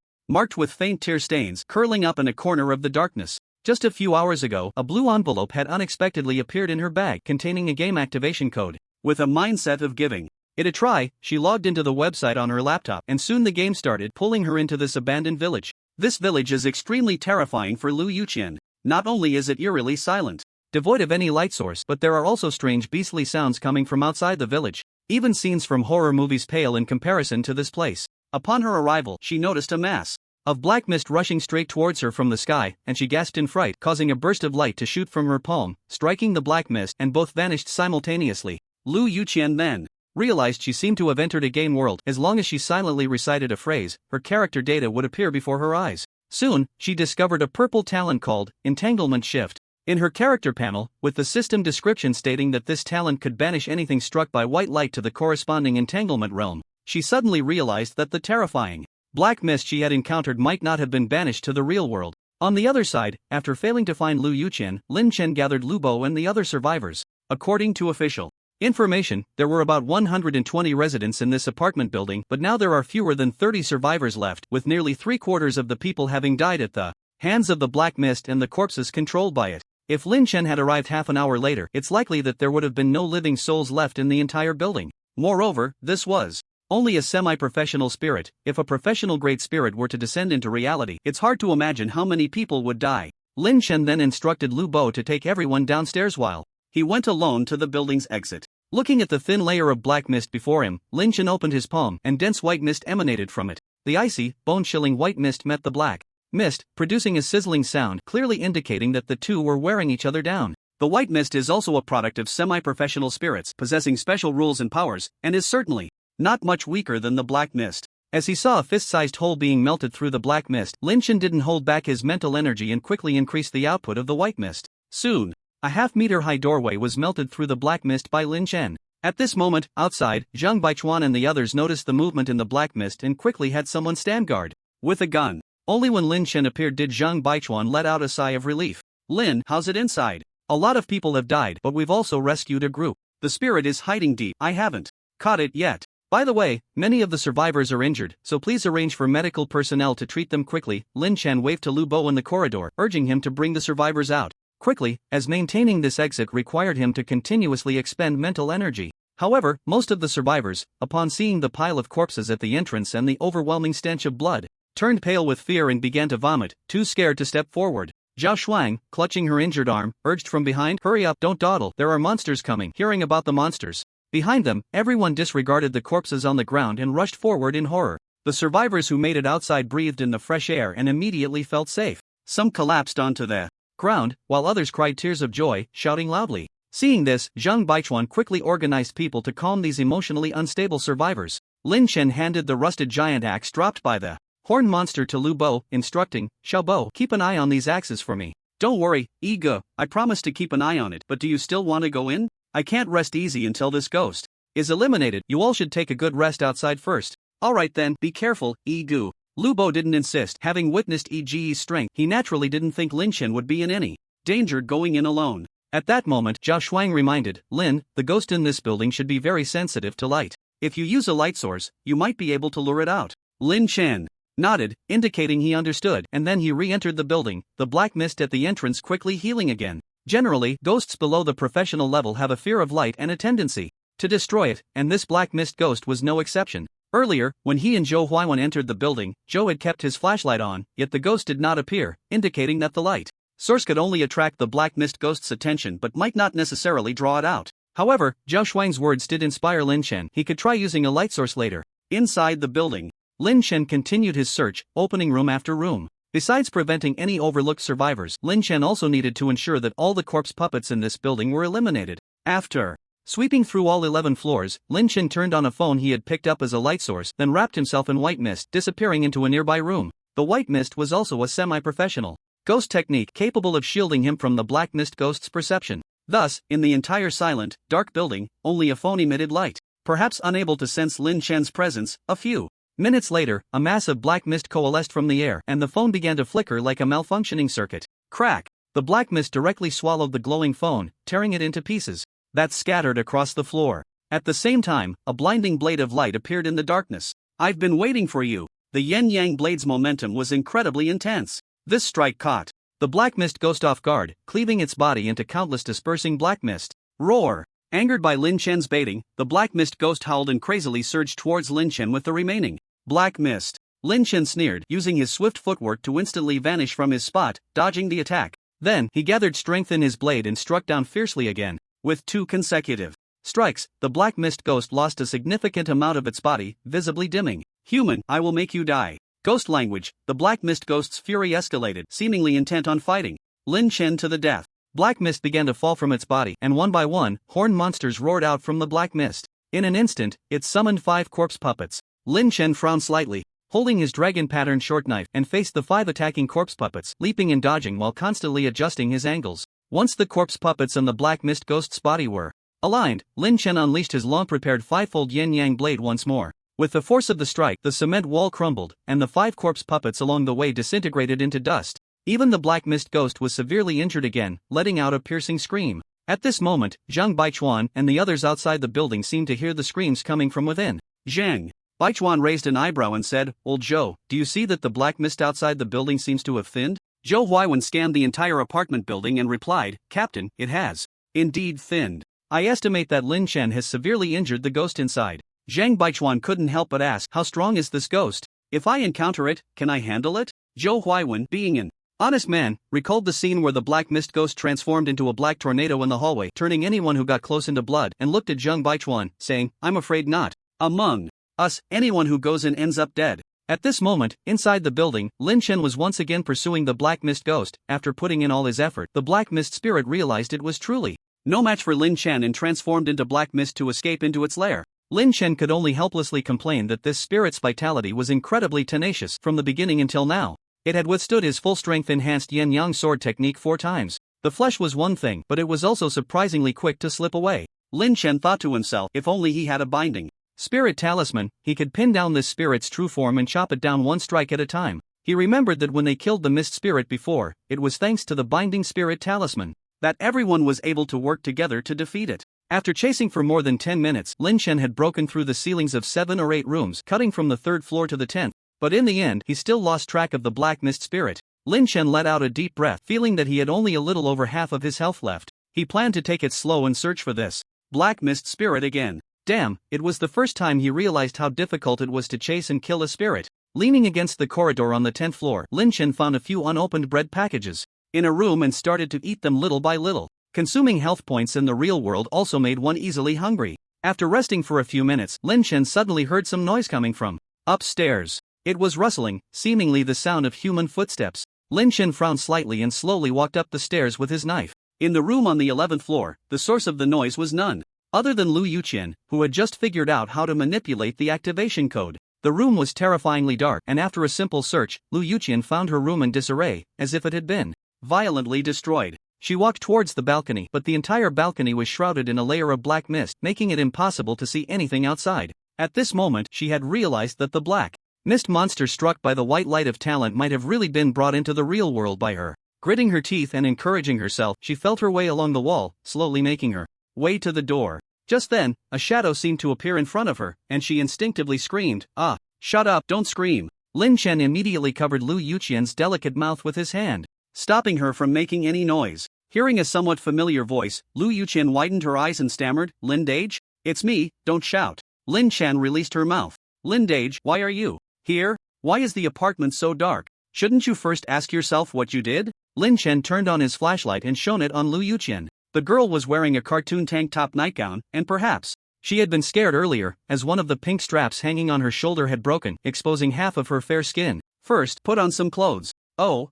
marked with faint tear stains, curling up in a corner of the darkness. Just a few hours ago, a blue envelope had unexpectedly appeared in her bag containing a game activation code. With a mindset of giving it a try, she logged into the website on her laptop, and soon the game started, pulling her into this abandoned village. This village is extremely terrifying for Lu Yuqian. Not only is it eerily silent, devoid of any light source, but there are also strange beastly sounds coming from outside the village. Even scenes from horror movies pale in comparison to this place. Upon her arrival, she noticed a mass of black mist rushing straight towards her from the sky, and she gasped in fright, causing a burst of light to shoot from her palm, striking the black mist, and both vanished simultaneously. Lu Yuqian then realized she seemed to have entered a game world. As long as she silently recited a phrase, her character data would appear before her eyes. Soon, she discovered a purple talent called Entanglement Shift in her character panel, with the system description stating that this talent could banish anything struck by white light to the corresponding entanglement realm. She suddenly realized that the terrifying black mist she had encountered might not have been banished to the real world. On the other side, after failing to find Lu Yuqian, Lin Chen gathered Lu Bo and the other survivors. According to official information, there were about 120 residents in this apartment building, but now there are fewer than 30 survivors left, with nearly 3/4 of the people having died at the hands of the black mist and the corpses controlled by it. If Lin Chen had arrived half an hour later, it's likely that there would have been no living souls left in the entire building. Moreover, this was only a semi-professional spirit. If a professional great spirit were to descend into reality, it's hard to imagine how many people would die. Lin Chen then instructed Lu Bo to take everyone downstairs while he went alone to the building's exit. Looking at the thin layer of black mist before him, Lin Chen opened his palm, and dense white mist emanated from it. The icy, bone-chilling white mist met the black mist, producing a sizzling sound, clearly indicating that the two were wearing each other down. The white mist is also a product of semi-professional spirits possessing special rules and powers, and is certainly not much weaker than the black mist. As he saw a fist-sized hole being melted through the black mist, Lin Chen didn't hold back his mental energy and quickly increased the output of the white mist. Soon, a half-meter-high doorway was melted through the black mist by Lin Chen. At this moment, outside, Zhang Baichuan and the others noticed the movement in the black mist and quickly had someone stand guard with a gun. Only when Lin Chen appeared did Zhang Baichuan let out a sigh of relief. "Lin, how's it inside? A lot of people have died, but we've also rescued a group. The spirit is hiding deep. I haven't caught it yet. By the way, many of the survivors are injured, so please arrange for medical personnel to treat them quickly." Lin Chen waved to Lu Bo in the corridor, urging him to bring the survivors out quickly, as maintaining this exit required him to continuously expend mental energy. However, most of the survivors, upon seeing the pile of corpses at the entrance and the overwhelming stench of blood, turned pale with fear and began to vomit, too scared to step forward. Zhao Shuang, clutching her injured arm, urged from behind, "Hurry up, don't dawdle, there are monsters coming." Hearing about the monsters behind them, everyone disregarded the corpses on the ground and rushed forward in horror. The survivors who made it outside breathed in the fresh air and immediately felt safe. Some collapsed onto the ground, while others cried tears of joy, shouting loudly. Seeing this, Zhang Baichuan quickly organized people to calm these emotionally unstable survivors. Lin Chen handed the rusted giant axe dropped by the Horn monster to Lu Bo, instructing, Xiao Bo, keep an eye on these axes for me. Don't worry, Ego, I promise to keep an eye on it, but do you still want to go in? I can't rest easy until this ghost is eliminated. You all should take a good rest outside first. Alright then, be careful, Ego. Lu Bo didn't insist. Having witnessed Ege's strength, he naturally didn't think Lin Chen would be in any danger going in alone. At that moment, Zhao Shuang reminded, Lin, the ghost in this building should be very sensitive to light. If you use a light source, you might be able to lure it out. Lin Chen nodded, indicating he understood, and then he re-entered the building, the black mist at the entrance quickly healing again. Generally, ghosts below the professional level have a fear of light and a tendency to destroy it, and this black mist ghost was no exception. Earlier, when he and Zhou Huaiwen entered the building, Zhou had kept his flashlight on, yet the ghost did not appear, indicating that the light source could only attract the black mist ghost's attention but might not necessarily draw it out. However, Zhao Shuang's words did inspire Lin Chen. He could try using a light source later. Inside the building, Lin Chen continued his search, opening room after room. Besides preventing any overlooked survivors, Lin Chen also needed to ensure that all the corpse puppets in this building were eliminated. After sweeping through all 11 floors, Lin Chen turned on a phone he had picked up as a light source, then wrapped himself in white mist, disappearing into a nearby room. The white mist was also a semi-professional ghost technique capable of shielding him from the black mist ghost's perception. Thus, in the entire silent, dark building, only a phone emitted light. Perhaps unable to sense Lin Chen's presence, a few minutes later, a mass of black mist coalesced from the air and the phone began to flicker like a malfunctioning circuit. Crack! The black mist directly swallowed the glowing phone, tearing it into pieces that scattered across the floor. At the same time, a blinding blade of light appeared in the darkness. I've been waiting for you. The yin-yang blade's momentum was incredibly intense. This strike caught the black mist ghost off guard, cleaving its body into countless dispersing black mist. Roar! Angered by Lin Chen's baiting, the black mist ghost howled and crazily surged towards Lin Chen with the remaining black mist. Lin Chen sneered, using his swift footwork to instantly vanish from his spot, dodging the attack. Then, he gathered strength in his blade and struck down fiercely again. With 2 consecutive strikes, the black mist ghost lost a significant amount of its body, visibly dimming. Human, I will make you die. Ghost language, the black mist ghost's fury escalated, seemingly intent on fighting Lin Chen to the death. Black mist began to fall from its body, and one by one, horned monsters roared out from the black mist. In an instant, it summoned 5 corpse puppets. Lin Chen frowned slightly, holding his dragon-patterned short knife, and faced the 5 attacking corpse puppets, leaping and dodging while constantly adjusting his angles. Once the corpse puppets and the black mist ghost's body were aligned, Lin Chen unleashed his long-prepared 5-fold yin-yang blade once more. With the force of the strike, the cement wall crumbled, and the 5 corpse puppets along the way disintegrated into dust. Even the black mist ghost was severely injured again, letting out a piercing scream. At this moment, Zhang Baichuan and the others outside the building seemed to hear the screams coming from within. Zhang Baichuan raised an eyebrow and said, Old Zhou, do you see that the black mist outside the building seems to have thinned? Zhou Huaiwen scanned the entire apartment building and replied, Captain, it has indeed thinned. I estimate that Lin Chen has severely injured the ghost inside. Zhang Baichuan couldn't help but ask, how strong is this ghost? If I encounter it, can I handle it? Zhou Huaiwen, being an honest man, recalled the scene where the black mist ghost transformed into a black tornado in the hallway, turning anyone who got close into blood, and looked at Zhang Baichuan, saying, I'm afraid not. Among us, anyone who goes in ends up dead. At this moment, inside the building, Lin Chen was once again pursuing the black mist ghost. After putting in all his effort, the black mist spirit realized it was truly no match for Lin Chen and transformed into black mist to escape into its lair. Lin Chen could only helplessly complain that this spirit's vitality was incredibly tenacious from the beginning until now. It had withstood his full-strength enhanced yin-yang sword technique 4 times. The flesh was one thing, but it was also surprisingly quick to slip away. Lin Chen thought to himself, if only he had a binding spirit talisman, he could pin down this spirit's true form and chop it down one strike at a time. He remembered that when they killed the mist spirit before, it was thanks to the binding spirit talisman that everyone was able to work together to defeat it. After chasing for more than 10 minutes, Lin Chen had broken through the ceilings of 7 or 8 rooms, cutting from the 3rd floor to the 10th. But in the end, he still lost track of the black mist spirit. Lin Chen let out a deep breath, feeling that he had only a little over half of his health left. He planned to take it slow and search for this black mist spirit again. Damn, it was the first time he realized how difficult it was to chase and kill a spirit. Leaning against the corridor on the 10th floor, Lin Chen found a few unopened bread packages in a room and started to eat them little by little. Consuming health points in the real world also made one easily hungry. After resting for a few minutes, Lin Chen suddenly heard some noise coming from upstairs. It was rustling, seemingly the sound of human footsteps. Lin Chen frowned slightly and slowly walked up the stairs with his knife. In the room on the 11th floor, the source of the noise was none other than Lu Yuqian, who had just figured out how to manipulate the activation code. The room was terrifyingly dark, and after a simple search, Lu Yuqian found her room in disarray, as if it had been violently destroyed. She walked towards the balcony, but the entire balcony was shrouded in a layer of black mist, making it impossible to see anything outside. At this moment, she had realized that the black mist monster struck by the white light of talent might have really been brought into the real world by her. Gritting her teeth and encouraging herself, she felt her way along the wall, slowly making her way to the door. Just then, a shadow seemed to appear in front of her, and she instinctively screamed, "Ah, shut up, don't scream." Lin Chen immediately covered Lu Yuqian's delicate mouth with his hand, stopping her from making any noise. Hearing a somewhat familiar voice, Lu Yuqian widened her eyes and stammered, "Lindage? It's me, don't shout." Lin Chen released her mouth. "Lindage, why are you here? Why is the apartment so dark? Shouldn't you first ask yourself what you did?" Lin Chen turned on his flashlight and shone it on Lu Yuqian. The girl was wearing a cartoon tank top nightgown, and perhaps she had been scared earlier, as one of the pink straps hanging on her shoulder had broken, exposing half of her fair skin. "First, put on some clothes." Oh,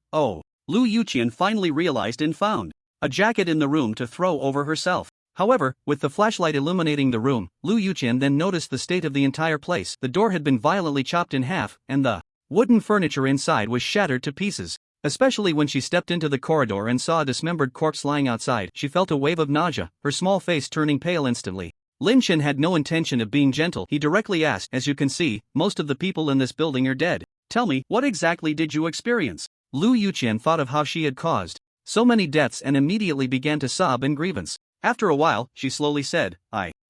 Lu Yuqian finally realized and found a jacket in the room to throw over herself. However, with the flashlight illuminating the room, Lu Yuqian then noticed the state of the entire place. The door had been violently chopped in half, and the wooden furniture inside was shattered to pieces. Especially when she stepped into the corridor and saw a dismembered corpse lying outside, she felt a wave of nausea, her small face turning pale instantly. Lin Chen had no intention of being gentle. He directly asked, "As you can see, most of the people in this building are dead. Tell me, what exactly did you experience?" Lu Yuqian thought of how she had caused so many deaths and immediately began to sob in grievance. After a while, she slowly said,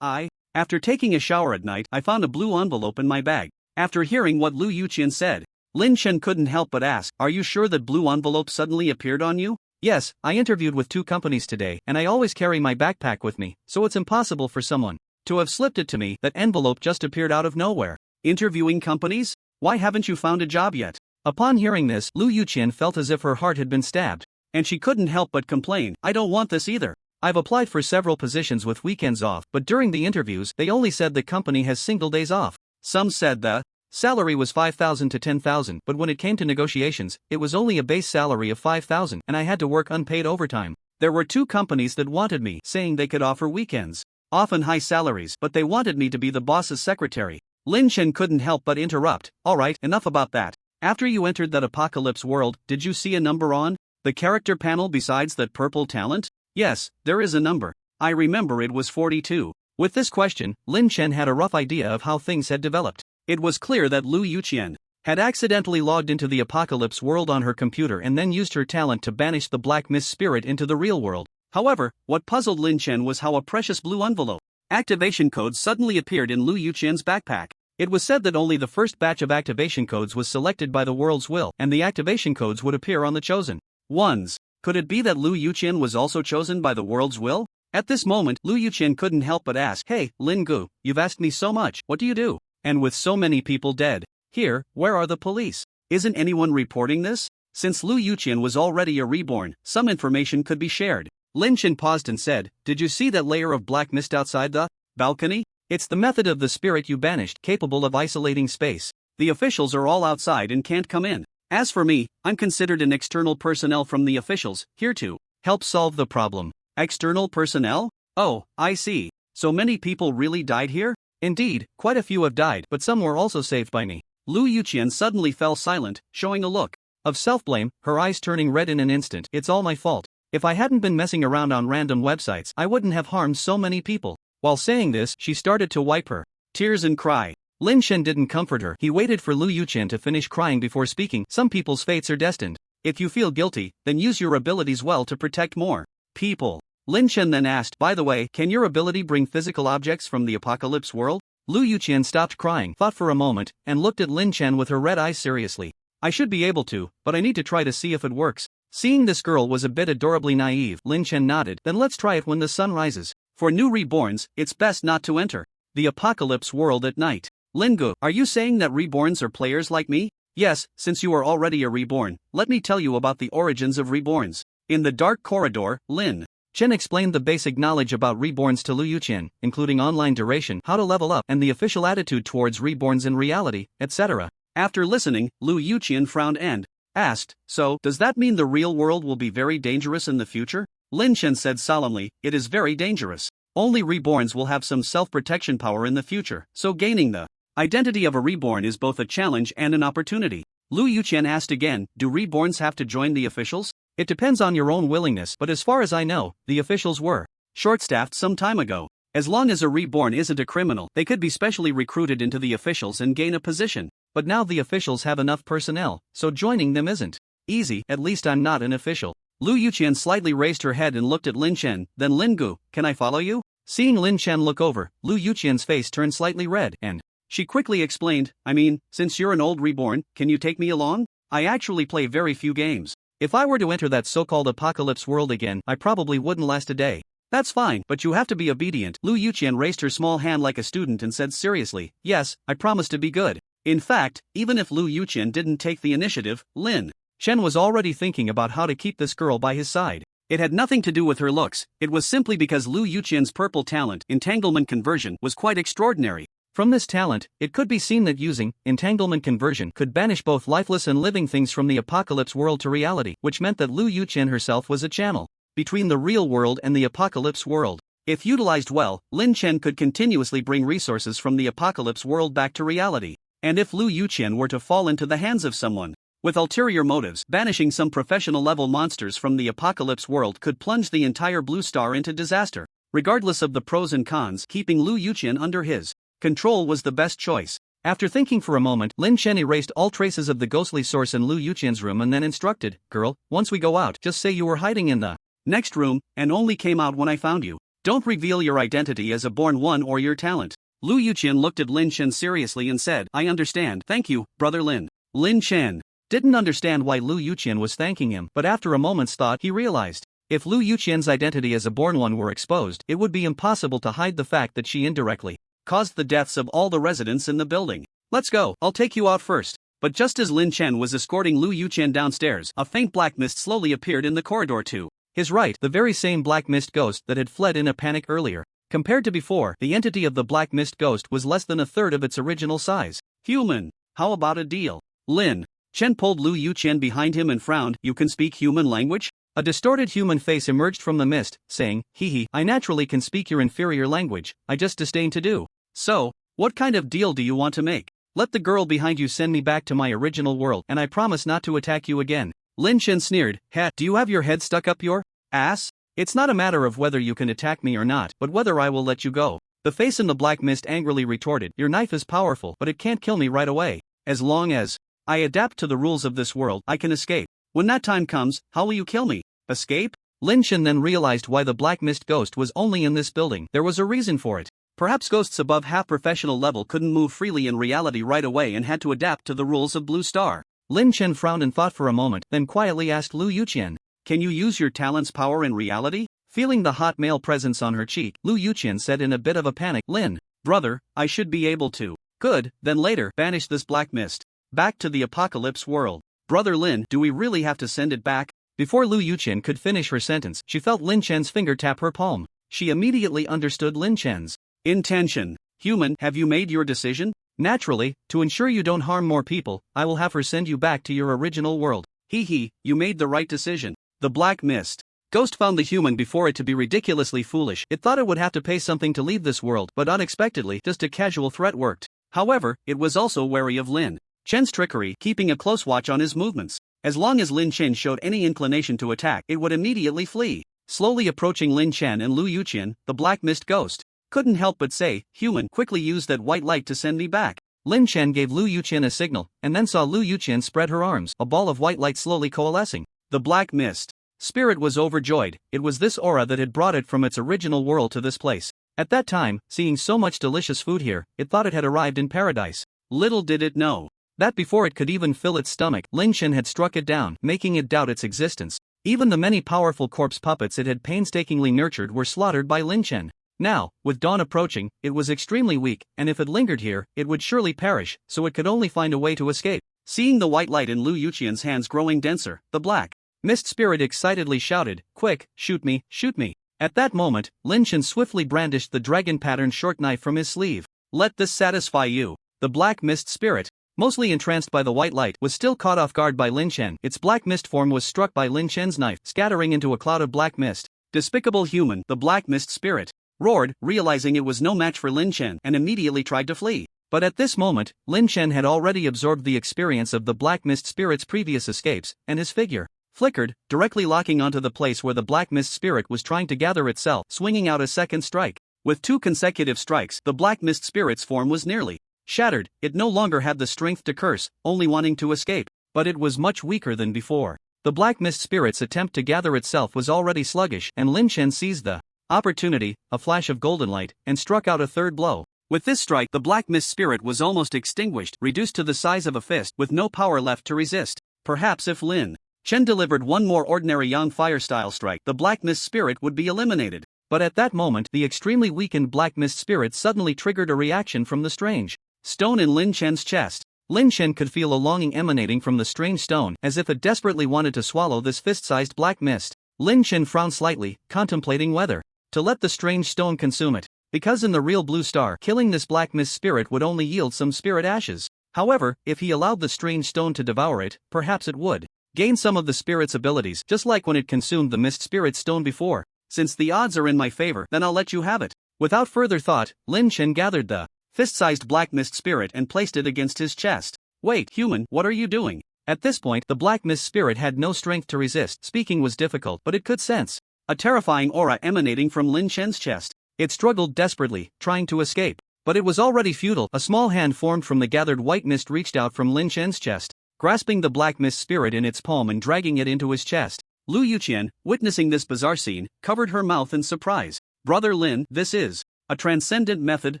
After taking a shower at night, I found a blue envelope in my bag." After hearing what Lu Yuqian said, Lin Chen couldn't help but ask, "Are you sure that blue envelope suddenly appeared on you?" "Yes, I interviewed with 2 companies today, and I always carry my backpack with me, so it's impossible for someone to have slipped it to me. That envelope just appeared out of nowhere." "Interviewing companies? Why haven't you found a job yet?" Upon hearing this, Lu Yuqian felt as if her heart had been stabbed, and she couldn't help but complain, "I don't want this either. I've applied for several positions with weekends off, but during the interviews, they only said the company has single days off. Some said the salary was 5,000 to 10,000, but when it came to negotiations, it was only a base salary of 5,000, and I had to work unpaid overtime. There were 2 companies that wanted me, saying they could offer weekends, often high salaries, but they wanted me to be the boss's secretary." Lin Chen couldn't help but interrupt, "Alright, enough about that. After you entered that apocalypse world, did you see a number on the character panel besides that purple talent?" "Yes, there is a number. I remember it was 42. With this question, Lin Chen had a rough idea of how things had developed. It was clear that Lu Yuqian had accidentally logged into the apocalypse world on her computer and then used her talent to banish the black mist spirit into the real world. However, what puzzled Lin Chen was how a precious blue envelope activation code suddenly appeared in Lu Yuqian's backpack. It was said that only the first batch of activation codes was selected by the world's will, and the activation codes would appear on the chosen ones. Could it be that Lu Yuqian was also chosen by the world's will? At this moment, Lu Yuqian couldn't help but ask, "Hey, Lin Gu, you've asked me so much, what do you do? And with so many people dead here, where are the police? Isn't anyone reporting this?" Since Lu Yuqian was already a reborn, some information could be shared. Lin Chen paused and said, "Did you see that layer of black mist outside the balcony? It's the method of the spirit you banished, capable of isolating space. The officials are all outside and can't come in. As for me, I'm considered an external personnel from the officials, here to help solve the problem." "External personnel? Oh, I see. So many people really died here?" "Indeed, quite a few have died, but some were also saved by me." Lu Yuqian suddenly fell silent, showing a look of self-blame, her eyes turning red in an instant. "It's all my fault. If I hadn't been messing around on random websites, I wouldn't have harmed so many people." While saying this, she started to wipe her tears and cry. Lin Chen didn't comfort her. He waited for Lu Yuqian to finish crying before speaking. "Some people's fates are destined. If you feel guilty, then use your abilities well to protect more people." Lin Chen then asked, "By the way, can your ability bring physical objects from the apocalypse world?" Lu Yuqian stopped crying, thought for a moment, and looked at Lin Chen with her red eyes seriously. "I should be able to, but I need to try to see if it works." Seeing this girl was a bit adorably naive, Lin Chen nodded. "Then let's try it when the sun rises. For new reborns, it's best not to enter the apocalypse world at night." "Lin Gu, are you saying that reborns are players like me?" "Yes, since you are already a reborn, let me tell you about the origins of reborns." In the dark corridor, Lin Chen explained the basic knowledge about reborns to Lu Yuqian, including online duration, how to level up, and the official attitude towards reborns in reality, etc. After listening, Lu Yuqian frowned and asked, "So, does that mean the real world will be very dangerous in the future?" Lin Chen said solemnly, "It is very dangerous. Only reborns will have some self-protection power in the future, so gaining the Identity of a reborn is both a challenge and an opportunity. Lu Yuqian asked again, do reborns have to join the officials? It depends on your own willingness, but as far as I know, the officials were short-staffed some time ago. As long as a reborn isn't a criminal, they could be specially recruited into the officials and gain a position. But now the officials have enough personnel, so joining them isn't easy. At least I'm not an official. Lu Yuqian slightly raised her head and looked at Lin Chen, then Lin Gu, can I follow you? Seeing Lin Chen look over, Lu Yuqian's face turned slightly red, and she quickly explained, I mean, since you're an old reborn, can you take me along? I actually play very few games. If I were to enter that so-called apocalypse world again, I probably wouldn't last a day. That's fine, but you have to be obedient. Lu Yuqian raised her small hand like a student and said seriously, yes, I promise to be good. In fact, even if Lu Yuqian didn't take the initiative, Lin Chen was already thinking about how to keep this girl by his side. It had nothing to do with her looks, it was simply because Lu Yuqian's purple talent, entanglement conversion, was quite extraordinary. From this talent, it could be seen that using entanglement conversion could banish both lifeless and living things from the apocalypse world to reality, which meant that Lu Yuqian herself was a channel between the real world and the apocalypse world. If utilized well, Lin Chen could continuously bring resources from the apocalypse world back to reality. And if Lu Yuqian were to fall into the hands of someone with ulterior motives, banishing some professional-level monsters from the apocalypse world could plunge the entire Blue Star into disaster. Regardless of the pros and cons, keeping Lu Yuqian under his control was the best choice. After thinking for a moment, Lin Chen erased all traces of the ghostly source in Lu Yuqian's room and then instructed, girl, once we go out, just say you were hiding in the next room, and only came out when I found you. Don't reveal your identity as a born one or your talent. Lu Yuqian looked at Lin Chen seriously and said, I understand, thank you, brother Lin. Lin Chen didn't understand why Lu Yuqian was thanking him, but after a moment's thought he realized, if Lu Yuqian's identity as a born one were exposed, it would be impossible to hide the fact that she indirectly caused the deaths of all the residents in the building. Let's go, I'll take you out first. But just as Lin Chen was escorting Lu Yuqian downstairs, a faint black mist slowly appeared in the corridor to his right, the very same black mist ghost that had fled in a panic earlier. Compared to before, the entity of the black mist ghost was less than a third of its original size. Human, how about a deal? Lin Chen pulled Lu Yuqian behind him and frowned, you can speak human language? A distorted human face emerged from the mist, saying, hee, I naturally can speak your inferior language, I just disdain to do so. What kind of deal do you want to make? Let the girl behind you send me back to my original world, and I promise not to attack you again. Lin Chen sneered, do you have your head stuck up your ass? It's not a matter of whether you can attack me or not, but whether I will let you go. The face in the black mist angrily retorted, your knife is powerful, but it can't kill me right away. As long as I adapt to the rules of this world, I can escape. When that time comes, how will you kill me? Escape? Lin Chen then realized why the black mist ghost was only in this building. There was a reason for it. Perhaps ghosts above half-professional level couldn't move freely in reality right away and had to adapt to the rules of Blue Star. Lin Chen frowned and thought for a moment, then quietly asked Lu Yuqian, can you use your talent's power in reality? Feeling the hot male presence on her cheek, Lu Yuqian said in a bit of a panic, Lin, brother, I should be able to. Good, then later, banish this black mist back to the apocalypse world. Brother Lin, do we really have to send it back? Before Lu Yuqian could finish her sentence, she felt Lin Chen's finger tap her palm. She immediately understood Lin Chen's intention. Human, have you made your decision? Naturally, to ensure you don't harm more people, I will have her send you back to your original world. Hee, you made the right decision. The black mist ghost found the human before it to be ridiculously foolish. It thought it would have to pay something to leave this world, but unexpectedly, just a casual threat worked. However, it was also wary of Lin Chen's trickery, keeping a close watch on his movements. As long as Lin Chen showed any inclination to attack, it would immediately flee. Slowly approaching Lin Chen and Lu Yuqian, the black mist ghost couldn't help but say, human, quickly use that white light to send me back. Lin Chen gave Lu Yuqian a signal, and then saw Lu Yuqian spread her arms, a ball of white light slowly coalescing. The black mist spirit was overjoyed. It was this aura that had brought it from its original world to this place. At that time, seeing so much delicious food here, it thought it had arrived in paradise. Little did it know that before it could even fill its stomach, Lin Chen had struck it down, making it doubt its existence. Even the many powerful corpse puppets it had painstakingly nurtured were slaughtered by Lin Chen. Now, with dawn approaching, it was extremely weak, and if it lingered here, it would surely perish, so it could only find a way to escape. Seeing the white light in Lu Yuqian's hands growing denser, the black mist spirit excitedly shouted, quick, shoot me, shoot me. At that moment, Lin Chen swiftly brandished the dragon-patterned short knife from his sleeve. Let this satisfy you. The black mist spirit, mostly entranced by the white light, was still caught off guard by Lin Chen. Its black mist form was struck by Lin Chen's knife, scattering into a cloud of black mist. Despicable human, the black mist spirit roared, realizing it was no match for Lin Chen, and immediately tried to flee. But at this moment, Lin Chen had already absorbed the experience of the Black Mist Spirit's previous escapes, and his figure flickered, directly locking onto the place where the Black Mist Spirit was trying to gather itself, swinging out a second strike. With 2 consecutive strikes, the Black Mist Spirit's form was nearly shattered. It no longer had the strength to curse, only wanting to escape, but it was much weaker than before. The Black Mist Spirit's attempt to gather itself was already sluggish, and Lin Chen seized the opportunity, a flash of golden light, and struck out a third blow. With this strike, the Black Mist Spirit was almost extinguished, reduced to the size of a fist, with no power left to resist. Perhaps if Lin Chen delivered one more ordinary Yang Fire-style strike, the Black Mist Spirit would be eliminated. But at that moment, the extremely weakened Black Mist Spirit suddenly triggered a reaction from the strange stone in Lin Chen's chest. Lin Chen could feel a longing emanating from the strange stone, as if it desperately wanted to swallow this fist-sized black mist. Lin Chen frowned slightly, contemplating whether to let the strange stone consume it, because in the real Blue Star, killing this Black Mist Spirit would only yield some spirit ashes. However, if he allowed the strange stone to devour it, perhaps it would gain some of the spirit's abilities, just like when it consumed the Mist Spirit stone before. Since the odds are in my favor, then I'll let you have it. Without further thought, Lin Chen gathered the fist-sized Black Mist Spirit and placed it against his chest. Wait, human, what are you doing? At this point, the Black Mist Spirit had no strength to resist. Speaking was difficult, but it could sense a terrifying aura emanating from Lin Chen's chest. It struggled desperately, trying to escape, but it was already futile. A small hand formed from the gathered white mist reached out from Lin Chen's chest, grasping the Black Mist Spirit in its palm and dragging it into his chest. Lu Yuqian, witnessing this bizarre scene, covered her mouth in surprise. Brother Lin, this is a transcendent method,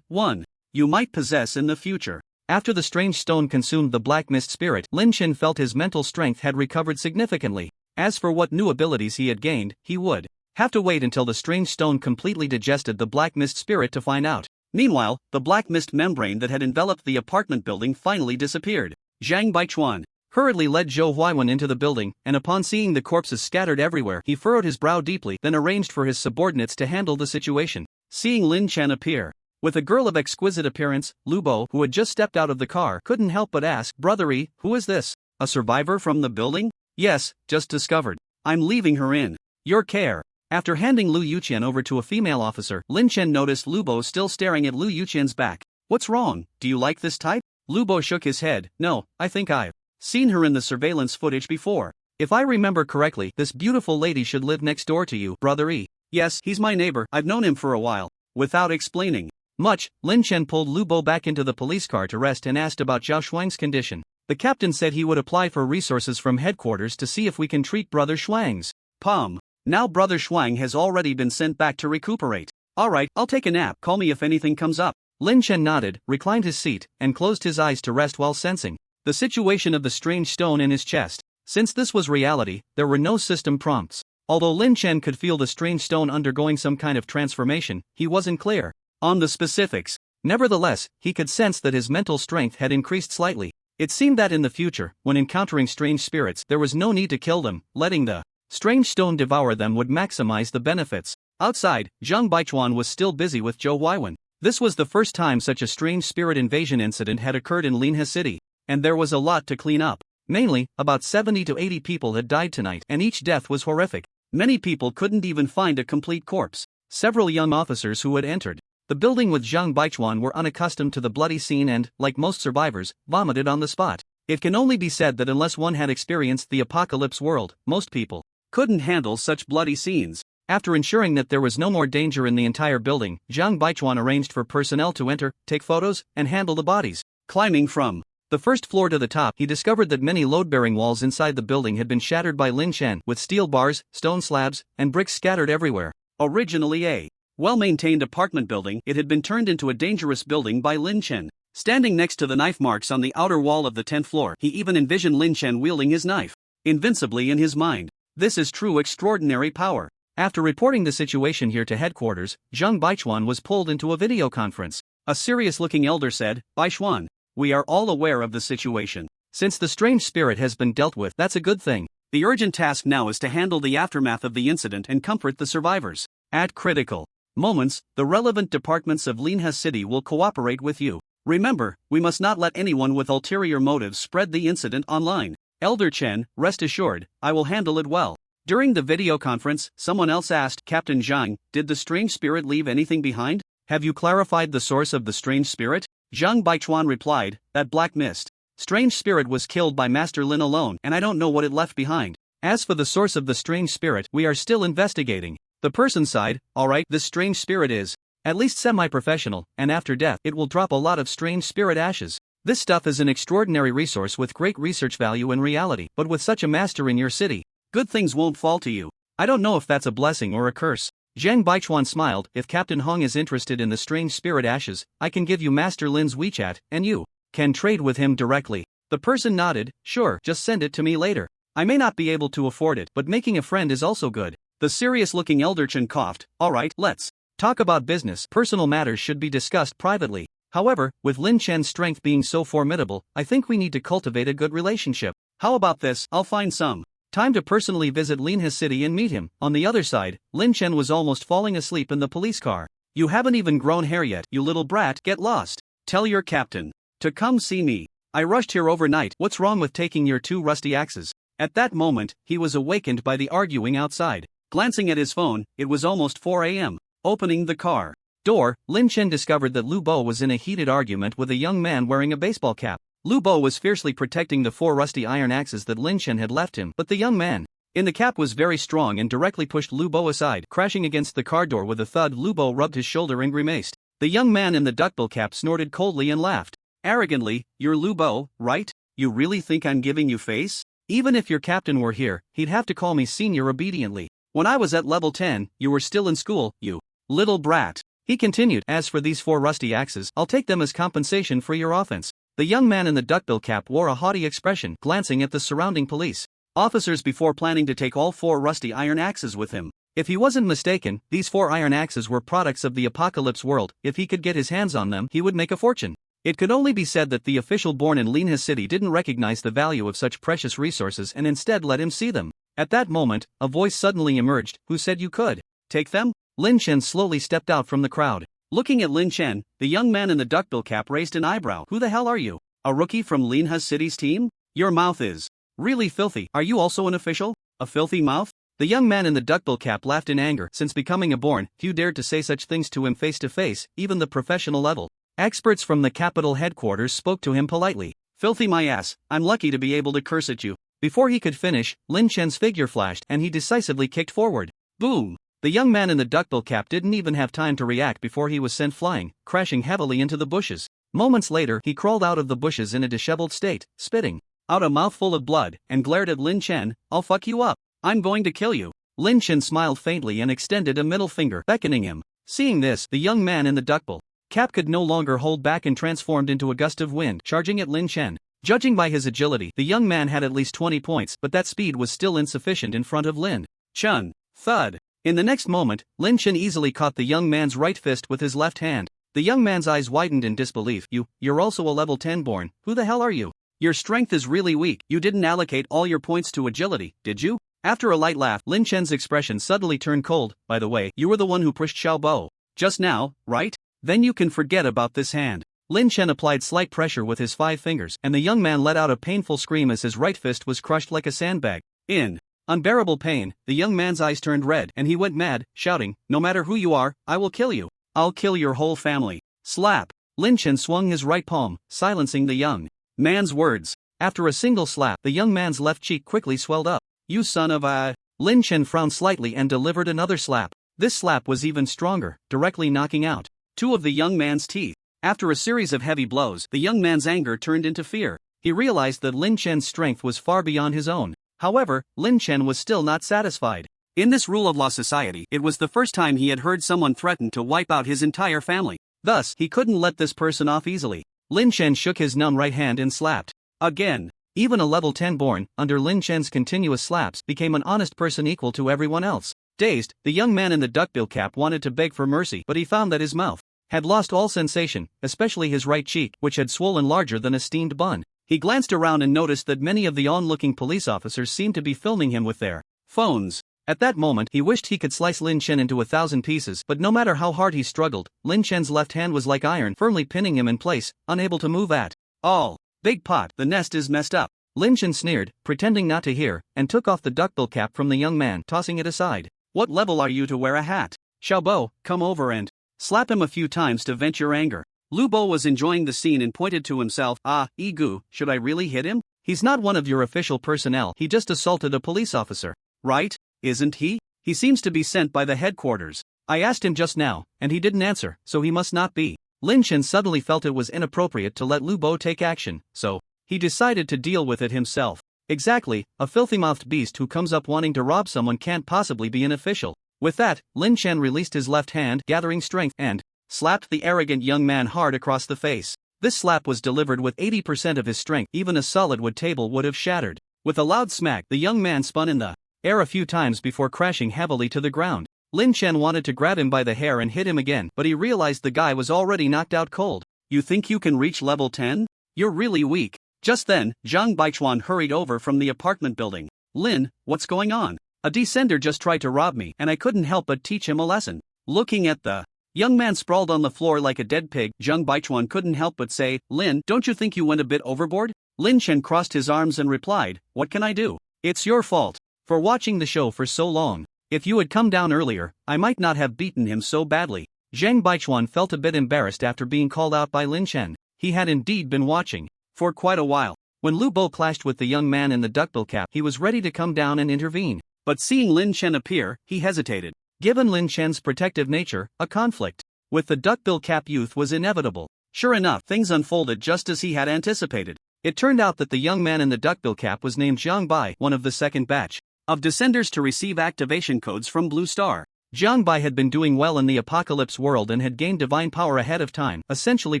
one you might possess in the future. After the strange stone consumed the Black Mist Spirit, Lin Chen felt his mental strength had recovered significantly. As for what new abilities he had gained, he would have to wait until the strange stone completely digested the Black Mist Spirit to find out. Meanwhile, the black mist membrane that had enveloped the apartment building finally disappeared. Zhang Baichuan hurriedly led Zhou Huaiwen into the building, and upon seeing the corpses scattered everywhere, he furrowed his brow deeply, then arranged for his subordinates to handle the situation. Seeing Lin Chen appear with a girl of exquisite appearance, Lu Bo, who had just stepped out of the car, couldn't help but ask, "Brother Yi, who is this? A survivor from the building?" "Yes, just discovered. I'm leaving her in your care." After handing Lu Yuqian over to a female officer, Lin Chen noticed Lu Bo still staring at Lu Yuqian's back. "What's wrong? Do you like this type?" Lu Bo shook his head. "No, I think I've seen her in the surveillance footage before. If I remember correctly, this beautiful lady should live next door to you, Brother Yi." "Yes, he's my neighbor. I've known him for a while." Without explaining much, Lin Chen pulled Lu Bo back into the police car to rest and asked about Zhao Shuang's condition. The captain said he would apply for resources from headquarters to see if we can treat Brother Shuang's palm. Now Brother Shuang has already been sent back to recuperate. "Alright, I'll take a nap. Call me if anything comes up." Lin Chen nodded, reclined his seat, and closed his eyes to rest while sensing the situation of the strange stone in his chest. Since this was reality, there were no system prompts. Although Lin Chen could feel the strange stone undergoing some kind of transformation, he wasn't clear on the specifics. Nevertheless, he could sense that his mental strength had increased slightly. It seemed that in the future, when encountering strange spirits, there was no need to kill them. Letting the strange stone devour them would maximize the benefits. Outside, Zhang Baichuan was still busy with Zhou Huaiwen. This was the first time such a strange spirit invasion incident had occurred in Linhe City, and there was a lot to clean up. Mainly, about 70 to 80 people had died tonight, and each death was horrific. Many people couldn't even find a complete corpse. Several young officers who had entered the building with Zhang Baichuan were unaccustomed to the bloody scene and, like most survivors, vomited on the spot. It can only be said that unless one had experienced the apocalypse world, most people couldn't handle such bloody scenes. After ensuring that there was no more danger in the entire building, Zhang Baichuan arranged for personnel to enter, take photos, and handle the bodies. Climbing from the first floor to the top, he discovered that many load-bearing walls inside the building had been shattered by Lin Chen, with steel bars, stone slabs, and bricks scattered everywhere. Originally a well-maintained apartment building, it had been turned into a dangerous building by Lin Chen. Standing next to the knife marks on the outer wall of the 10th floor, he even envisioned Lin Chen wielding his knife invincibly in his mind. This is true extraordinary power. After reporting the situation here to headquarters, Zhang Baichuan was pulled into a video conference. A serious-looking elder said, "Baichuan, we are all aware of the situation. Since the strange spirit has been dealt with, that's a good thing. The urgent task now is to handle the aftermath of the incident and comfort the survivors. At critical moments, the relevant departments of Linhe City will cooperate with you. Remember, we must not let anyone with ulterior motives spread the incident online. Elder Chen, rest assured, I will handle it well." During the video conference, someone else asked, "Captain Zhang, did the strange spirit leave anything behind? Have you clarified the source of the strange spirit?" Zhang Baichuan replied, that black mist. Strange spirit was killed by Master Lin alone, and I don't know what it left behind. As for the source of the strange spirit, we are still investigating. The person sighed, alright, this strange spirit is at least semi-professional, and after death it will drop a lot of strange spirit ashes. This stuff is an extraordinary resource with great research value in reality, but with such a master in your city, good things won't fall to you. I don't know if that's a blessing or a curse. Zhang Baichuan smiled, if Captain Hong is interested in the strange spirit ashes, I can give you Master Lin's WeChat, and you can trade with him directly. The person nodded, sure, just send it to me later. I may not be able to afford it, but making a friend is also good. The serious-looking elderchen coughed, alright, let's talk about business. Personal matters should be discussed privately. However, with Lin Chen's strength being so formidable, I think we need to cultivate a good relationship. How about this? I'll find some time to personally visit Linha's city and meet him. On the other side, Lin Chen was almost falling asleep in the police car. You haven't even grown hair yet, you little brat, get lost. Tell your captain to come see me. I rushed here overnight, what's wrong with taking your 2 rusty axes? At that moment, he was awakened by the arguing outside. Glancing at his phone, it was almost 4 a.m. Opening the car door, Lin Chen discovered that Lu Bo was in a heated argument with a young man wearing a baseball cap. Lu Bo was fiercely protecting the 4 rusty iron axes that Lin Chen had left him, but the young man in the cap was very strong and directly pushed Lu Bo aside, crashing against the car door with a thud. Lu Bo rubbed his shoulder and grimaced. The young man in the duckbill cap snorted coldly and laughed arrogantly, you're Lu Bo, right? You really think I'm giving you face? Even if your captain were here, he'd have to call me senior obediently. When I was at level 10, you were still in school, you little brat. He continued, as for these 4 rusty axes, I'll take them as compensation for your offense. The young man in the duckbill cap wore a haughty expression, glancing at the surrounding police officers before planning to take all 4 rusty iron axes with him. If he wasn't mistaken, these 4 iron axes were products of the apocalypse world. If he could get his hands on them, he would make a fortune. It could only be said that the official born in Linha City didn't recognize the value of such precious resources and instead let him see them. At that moment, a voice suddenly emerged, who said you could take them? Lin Chen slowly stepped out from the crowd. Looking at Lin Chen, the young man in the duckbill cap raised an eyebrow. Who the hell are you? A rookie from Linha City's team? Your mouth is really filthy. Are you also an official? A filthy mouth? The young man in the duckbill cap laughed in anger. Since becoming a born, few dared to say such things to him face to face, even the professional level experts from the capital headquarters spoke to him politely. Filthy my ass, I'm lucky to be able to curse at you. Before he could finish, Lin Chen's figure flashed and he decisively kicked forward. Boom! The young man in the duckbill cap didn't even have time to react before he was sent flying, crashing heavily into the bushes. Moments later, he crawled out of the bushes in a disheveled state, spitting out a mouthful of blood, and glared at Lin Chen. I'll fuck you up. I'm going to kill you. Lin Chen smiled faintly and extended a middle finger, beckoning him. Seeing this, the young man in the duckbill cap could no longer hold back and transformed into a gust of wind, charging at Lin Chen. Judging by his agility, the young man had at least 20 points, but that speed was still insufficient in front of Lin Chen. Thud. In the next moment, Lin Chen easily caught the young man's right fist with his left hand. The young man's eyes widened in disbelief. You're also a level 10 born. Who the hell are you? Your strength is really weak. You didn't allocate all your points to agility, did you? After a light laugh, Lin Chen's expression suddenly turned cold. By the way, you were the one who pushed Xiao Bo just now, right? Then you can forget about this hand. Lin Chen applied slight pressure with his 5 fingers, and the young man let out a painful scream as his right fist was crushed like a sandbag. In unbearable pain, the young man's eyes turned red and he went mad, shouting, no matter who you are, I will kill you. I'll kill your whole family. Slap. Lin Chen swung his right palm, silencing the young man's words. After a single slap, the young man's left cheek quickly swelled up. You son of a... Lin Chen frowned slightly and delivered another slap. This slap was even stronger, directly knocking out 2 of the young man's teeth. After a series of heavy blows, the young man's anger turned into fear. He realized that Lin Chen's strength was far beyond his own. However, Lin Chen was still not satisfied. In this rule of law society, it was the first time he had heard someone threaten to wipe out his entire family. Thus, he couldn't let this person off easily. Lin Chen shook his numb right hand and slapped again. Even a level 10 born, under Lin Chen's continuous slaps, became an honest person equal to everyone else. Dazed, the young man in the duckbill cap wanted to beg for mercy, but he found that his mouth had lost all sensation, especially his right cheek, which had swollen larger than a steamed bun. He glanced around and noticed that many of the onlooking police officers seemed to be filming him with their phones. At that moment, he wished he could slice Lin Chen into 1,000 pieces, but no matter how hard he struggled, Lin Chen's left hand was like iron, firmly pinning him in place, unable to move at all. Big pot, the nest is messed up. Lin Chen sneered, pretending not to hear, and took off the duckbill cap from the young man, tossing it aside. What level are you to wear a hat? Xiao Bo, come over and slap him a few times to vent your anger. Lu Bo was enjoying the scene and pointed to himself. Egu, should I really hit him? He's not one of your official personnel, he just assaulted a police officer. Right, isn't he? He seems to be sent by the headquarters. I asked him just now, and he didn't answer, so he must not be. Lin Chen suddenly felt it was inappropriate to let Lu Bo take action, so he decided to deal with it himself. Exactly, a filthy-mouthed beast who comes up wanting to rob someone can't possibly be an official. With that, Lin Chen released his left hand, gathering strength, and slapped the arrogant young man hard across the face. This slap was delivered with 80% of his strength, even a solid wood table would have shattered. With a loud smack, the young man spun in the air a few times before crashing heavily to the ground. Lin Chen wanted to grab him by the hair and hit him again, but he realized the guy was already knocked out cold. You think you can reach level 10? You're really weak. Just then, Zhang Baichuan hurried over from the apartment building. Lin, what's going on? A descender just tried to rob me, and I couldn't help but teach him a lesson. Looking at the young man sprawled on the floor like a dead pig, Zhang Baichuan couldn't help but say, Lin, don't you think you went a bit overboard? Lin Chen crossed his arms and replied, what can I do? It's your fault for watching the show for so long. If you had come down earlier, I might not have beaten him so badly. Zhang Baichuan felt a bit embarrassed after being called out by Lin Chen. He had indeed been watching for quite a while. When Lu Bo clashed with the young man in the duckbill cap, he was ready to come down and intervene. But seeing Lin Chen appear, he hesitated. Given Lin Chen's protective nature, a conflict with the duckbill cap youth was inevitable. Sure enough, things unfolded just as he had anticipated. It turned out that the young man in the duckbill cap was named Jiang Bai, one of the second batch of descenders to receive activation codes from Blue Star. Jiang Bai had been doing well in the apocalypse world and had gained divine power ahead of time, essentially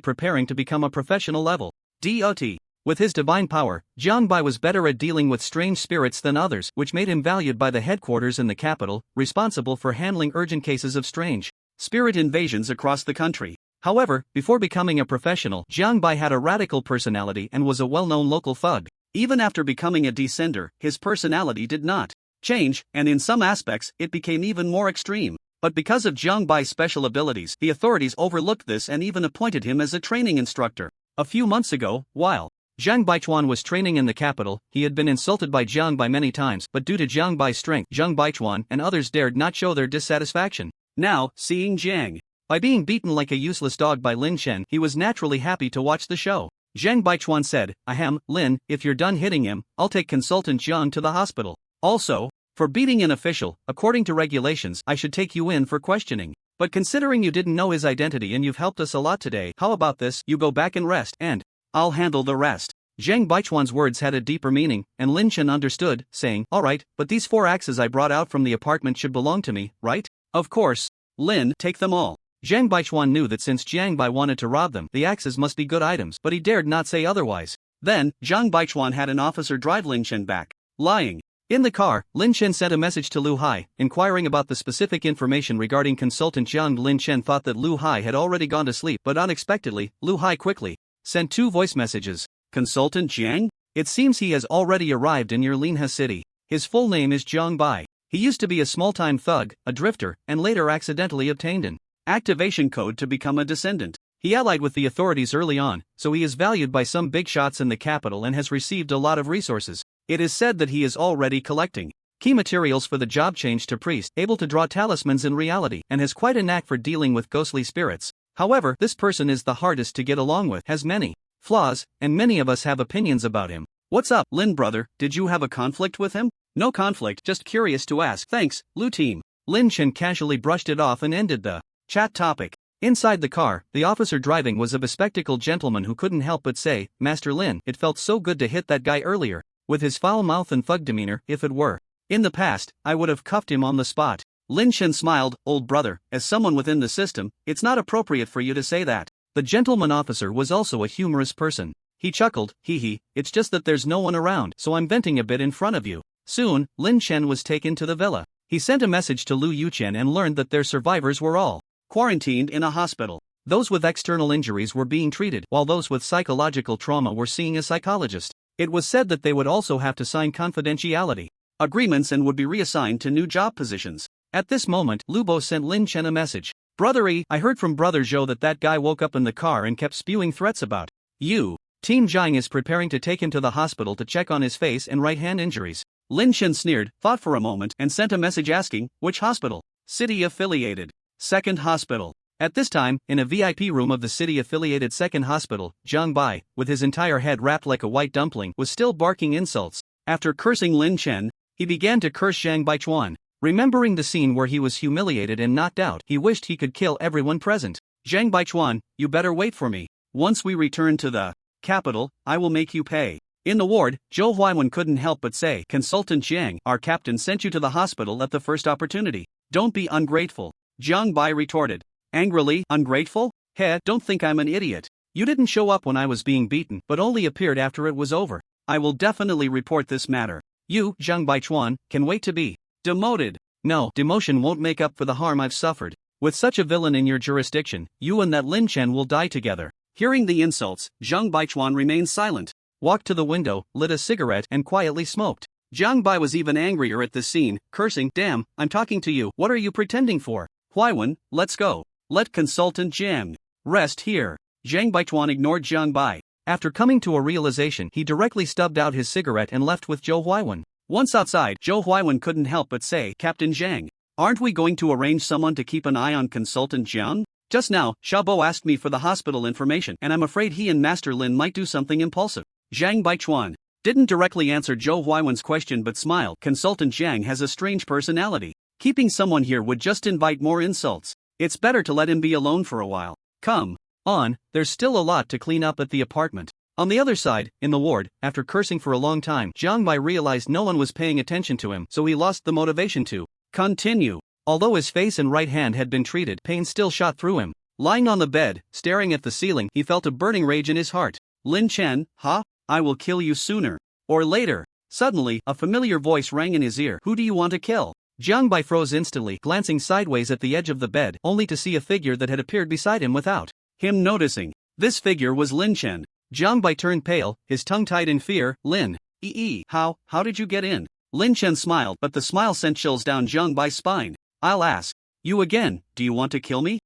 preparing to become a professional level DOT. With his divine power, Jiang Bai was better at dealing with strange spirits than others, which made him valued by the headquarters in the capital, responsible for handling urgent cases of strange spirit invasions across the country. However, before becoming a professional, Jiang Bai had a radical personality and was a well-known local thug. Even after becoming a descender, his personality did not change, and in some aspects, it became even more extreme. But because of Jiang Bai's special abilities, the authorities overlooked this and even appointed him as a training instructor. A few months ago, while Zhang Baichuan was training in the capital, he had been insulted by Jiang Bai many times, but due to Jiang Bai's strength, Zhang Baichuan and others dared not show their dissatisfaction. Now, seeing Jiang Bai being beaten like a useless dog by Lin Chen, he was naturally happy to watch the show. Zhang Baichuan said, Ahem, Lin, if you're done hitting him, I'll take Consultant Jiang to the hospital. Also, for beating an official, according to regulations, I should take you in for questioning. But considering you didn't know his identity and you've helped us a lot today, how about this, you go back and rest, and I'll handle the rest. Zhang Baichuan's words had a deeper meaning, and Lin Chen understood, saying, alright, but these 4 axes I brought out from the apartment should belong to me, right? Of course. Lin, take them all. Zhang Baichuan knew that since Jiang Bai wanted to rob them, the axes must be good items, but he dared not say otherwise. Then, Zhang Baichuan had an officer drive Lin Chen back. Lying. In the car, Lin Chen sent a message to Lu Hai, inquiring about the specific information regarding Consultant Jiang. Lin Chen thought that Lu Hai had already gone to sleep, but unexpectedly, Lu Hai quickly sent 2 voice messages. Consultant Jiang? It seems he has already arrived in your Linha city. His full name is Jiang Bai. He used to be a small-time thug, a drifter, and later accidentally obtained an activation code to become a descendant. He allied with the authorities early on, so he is valued by some big shots in the capital and has received a lot of resources. It is said that he is already collecting key materials for the job change to priest, able to draw talismans in reality, and has quite a knack for dealing with ghostly spirits. However, this person is the hardest to get along with, has many flaws, and many of us have opinions about him. What's up, Lin brother, did you have a conflict with him? No conflict, just curious to ask. Thanks, Lu team. Lin Chen casually brushed it off and ended the chat topic. Inside the car, the officer driving was a bespectacled gentleman who couldn't help but say, Master Lin, it felt so good to hit that guy earlier. With his foul mouth and thug demeanor, if it were in the past, I would have cuffed him on the spot. Lin Chen smiled, old brother, as someone within the system, it's not appropriate for you to say that. The gentleman officer was also a humorous person. He chuckled, hee, it's just that there's no one around, so I'm venting a bit in front of you. Soon, Lin Chen was taken to the villa. He sent a message to Lu Yuchen and learned that their survivors were all quarantined in a hospital. Those with external injuries were being treated, while those with psychological trauma were seeing a psychologist. It was said that they would also have to sign confidentiality agreements and would be reassigned to new job positions. At this moment, Lu Bo sent Lin Chen a message. Brother E, I heard from Brother Zhou that guy woke up in the car and kept spewing threats about you. Team Jiang is preparing to take him to the hospital to check on his face and right hand injuries. Lin Chen sneered, thought for a moment, and sent a message asking, which hospital? City affiliated. Second hospital. At this time, in a VIP room of the city-affiliated second hospital, Jiang Bai, with his entire head wrapped like a white dumpling, was still barking insults. After cursing Lin Chen, he began to curse Zhang Baichuan. Remembering the scene where he was humiliated and knocked out, he wished he could kill everyone present. Zhang Baichuan, you better wait for me. Once we return to the capital, I will make you pay. In the ward, Zhou Huaiwen couldn't help but say, Consultant Jiang, our captain sent you to the hospital at the first opportunity. Don't be ungrateful. Jiang Bai retorted. Angrily, ungrateful? Heh, don't think I'm an idiot. You didn't show up when I was being beaten, but only appeared after it was over. I will definitely report this matter. You, Zhang Baichuan, can wait to be demoted. No, demotion won't make up for the harm I've suffered. With such a villain in your jurisdiction, you and that Lin Chen will die together. Hearing the insults, Zhang Baichuan remained silent, walked to the window, lit a cigarette, and quietly smoked. Jiang Bai was even angrier at this scene, cursing, Damn, I'm talking to you, what are you pretending for? Huaiwen, let's go. Let Consultant Jiang rest here. Zhang Baichuan ignored Jiang Bai. After coming to a realization, he directly stubbed out his cigarette and left with Zhou Huaiwen. Once outside, Zhou Huaiwen couldn't help but say, Captain Zhang, aren't we going to arrange someone to keep an eye on Consultant Jiang? Just now, Xiaobo asked me for the hospital information and I'm afraid he and Master Lin might do something impulsive. Zhang Baichuan didn't directly answer Zhou Huaiwen's question but smiled. Consultant Jiang has a strange personality. Keeping someone here would just invite more insults. It's better to let him be alone for a while. Come on, there's still a lot to clean up at the apartment. On the other side, in the ward, after cursing for a long time, Jiang Bai realized no one was paying attention to him, so he lost the motivation to continue. Although his face and right hand had been treated, pain still shot through him. Lying on the bed, staring at the ceiling, he felt a burning rage in his heart. Lin Chen, huh? I will kill you sooner or later. Suddenly, a familiar voice rang in his ear. Who do you want to kill? Jiang Bai froze instantly, glancing sideways at the edge of the bed, only to see a figure that had appeared beside him without him noticing. This figure was Lin Chen. Jiang Bai turned pale, his tongue tied in fear. Lin, how did you get in? Lin Chen smiled, but the smile sent chills down Jiang Bai's spine. I'll ask you again, do you want to kill me?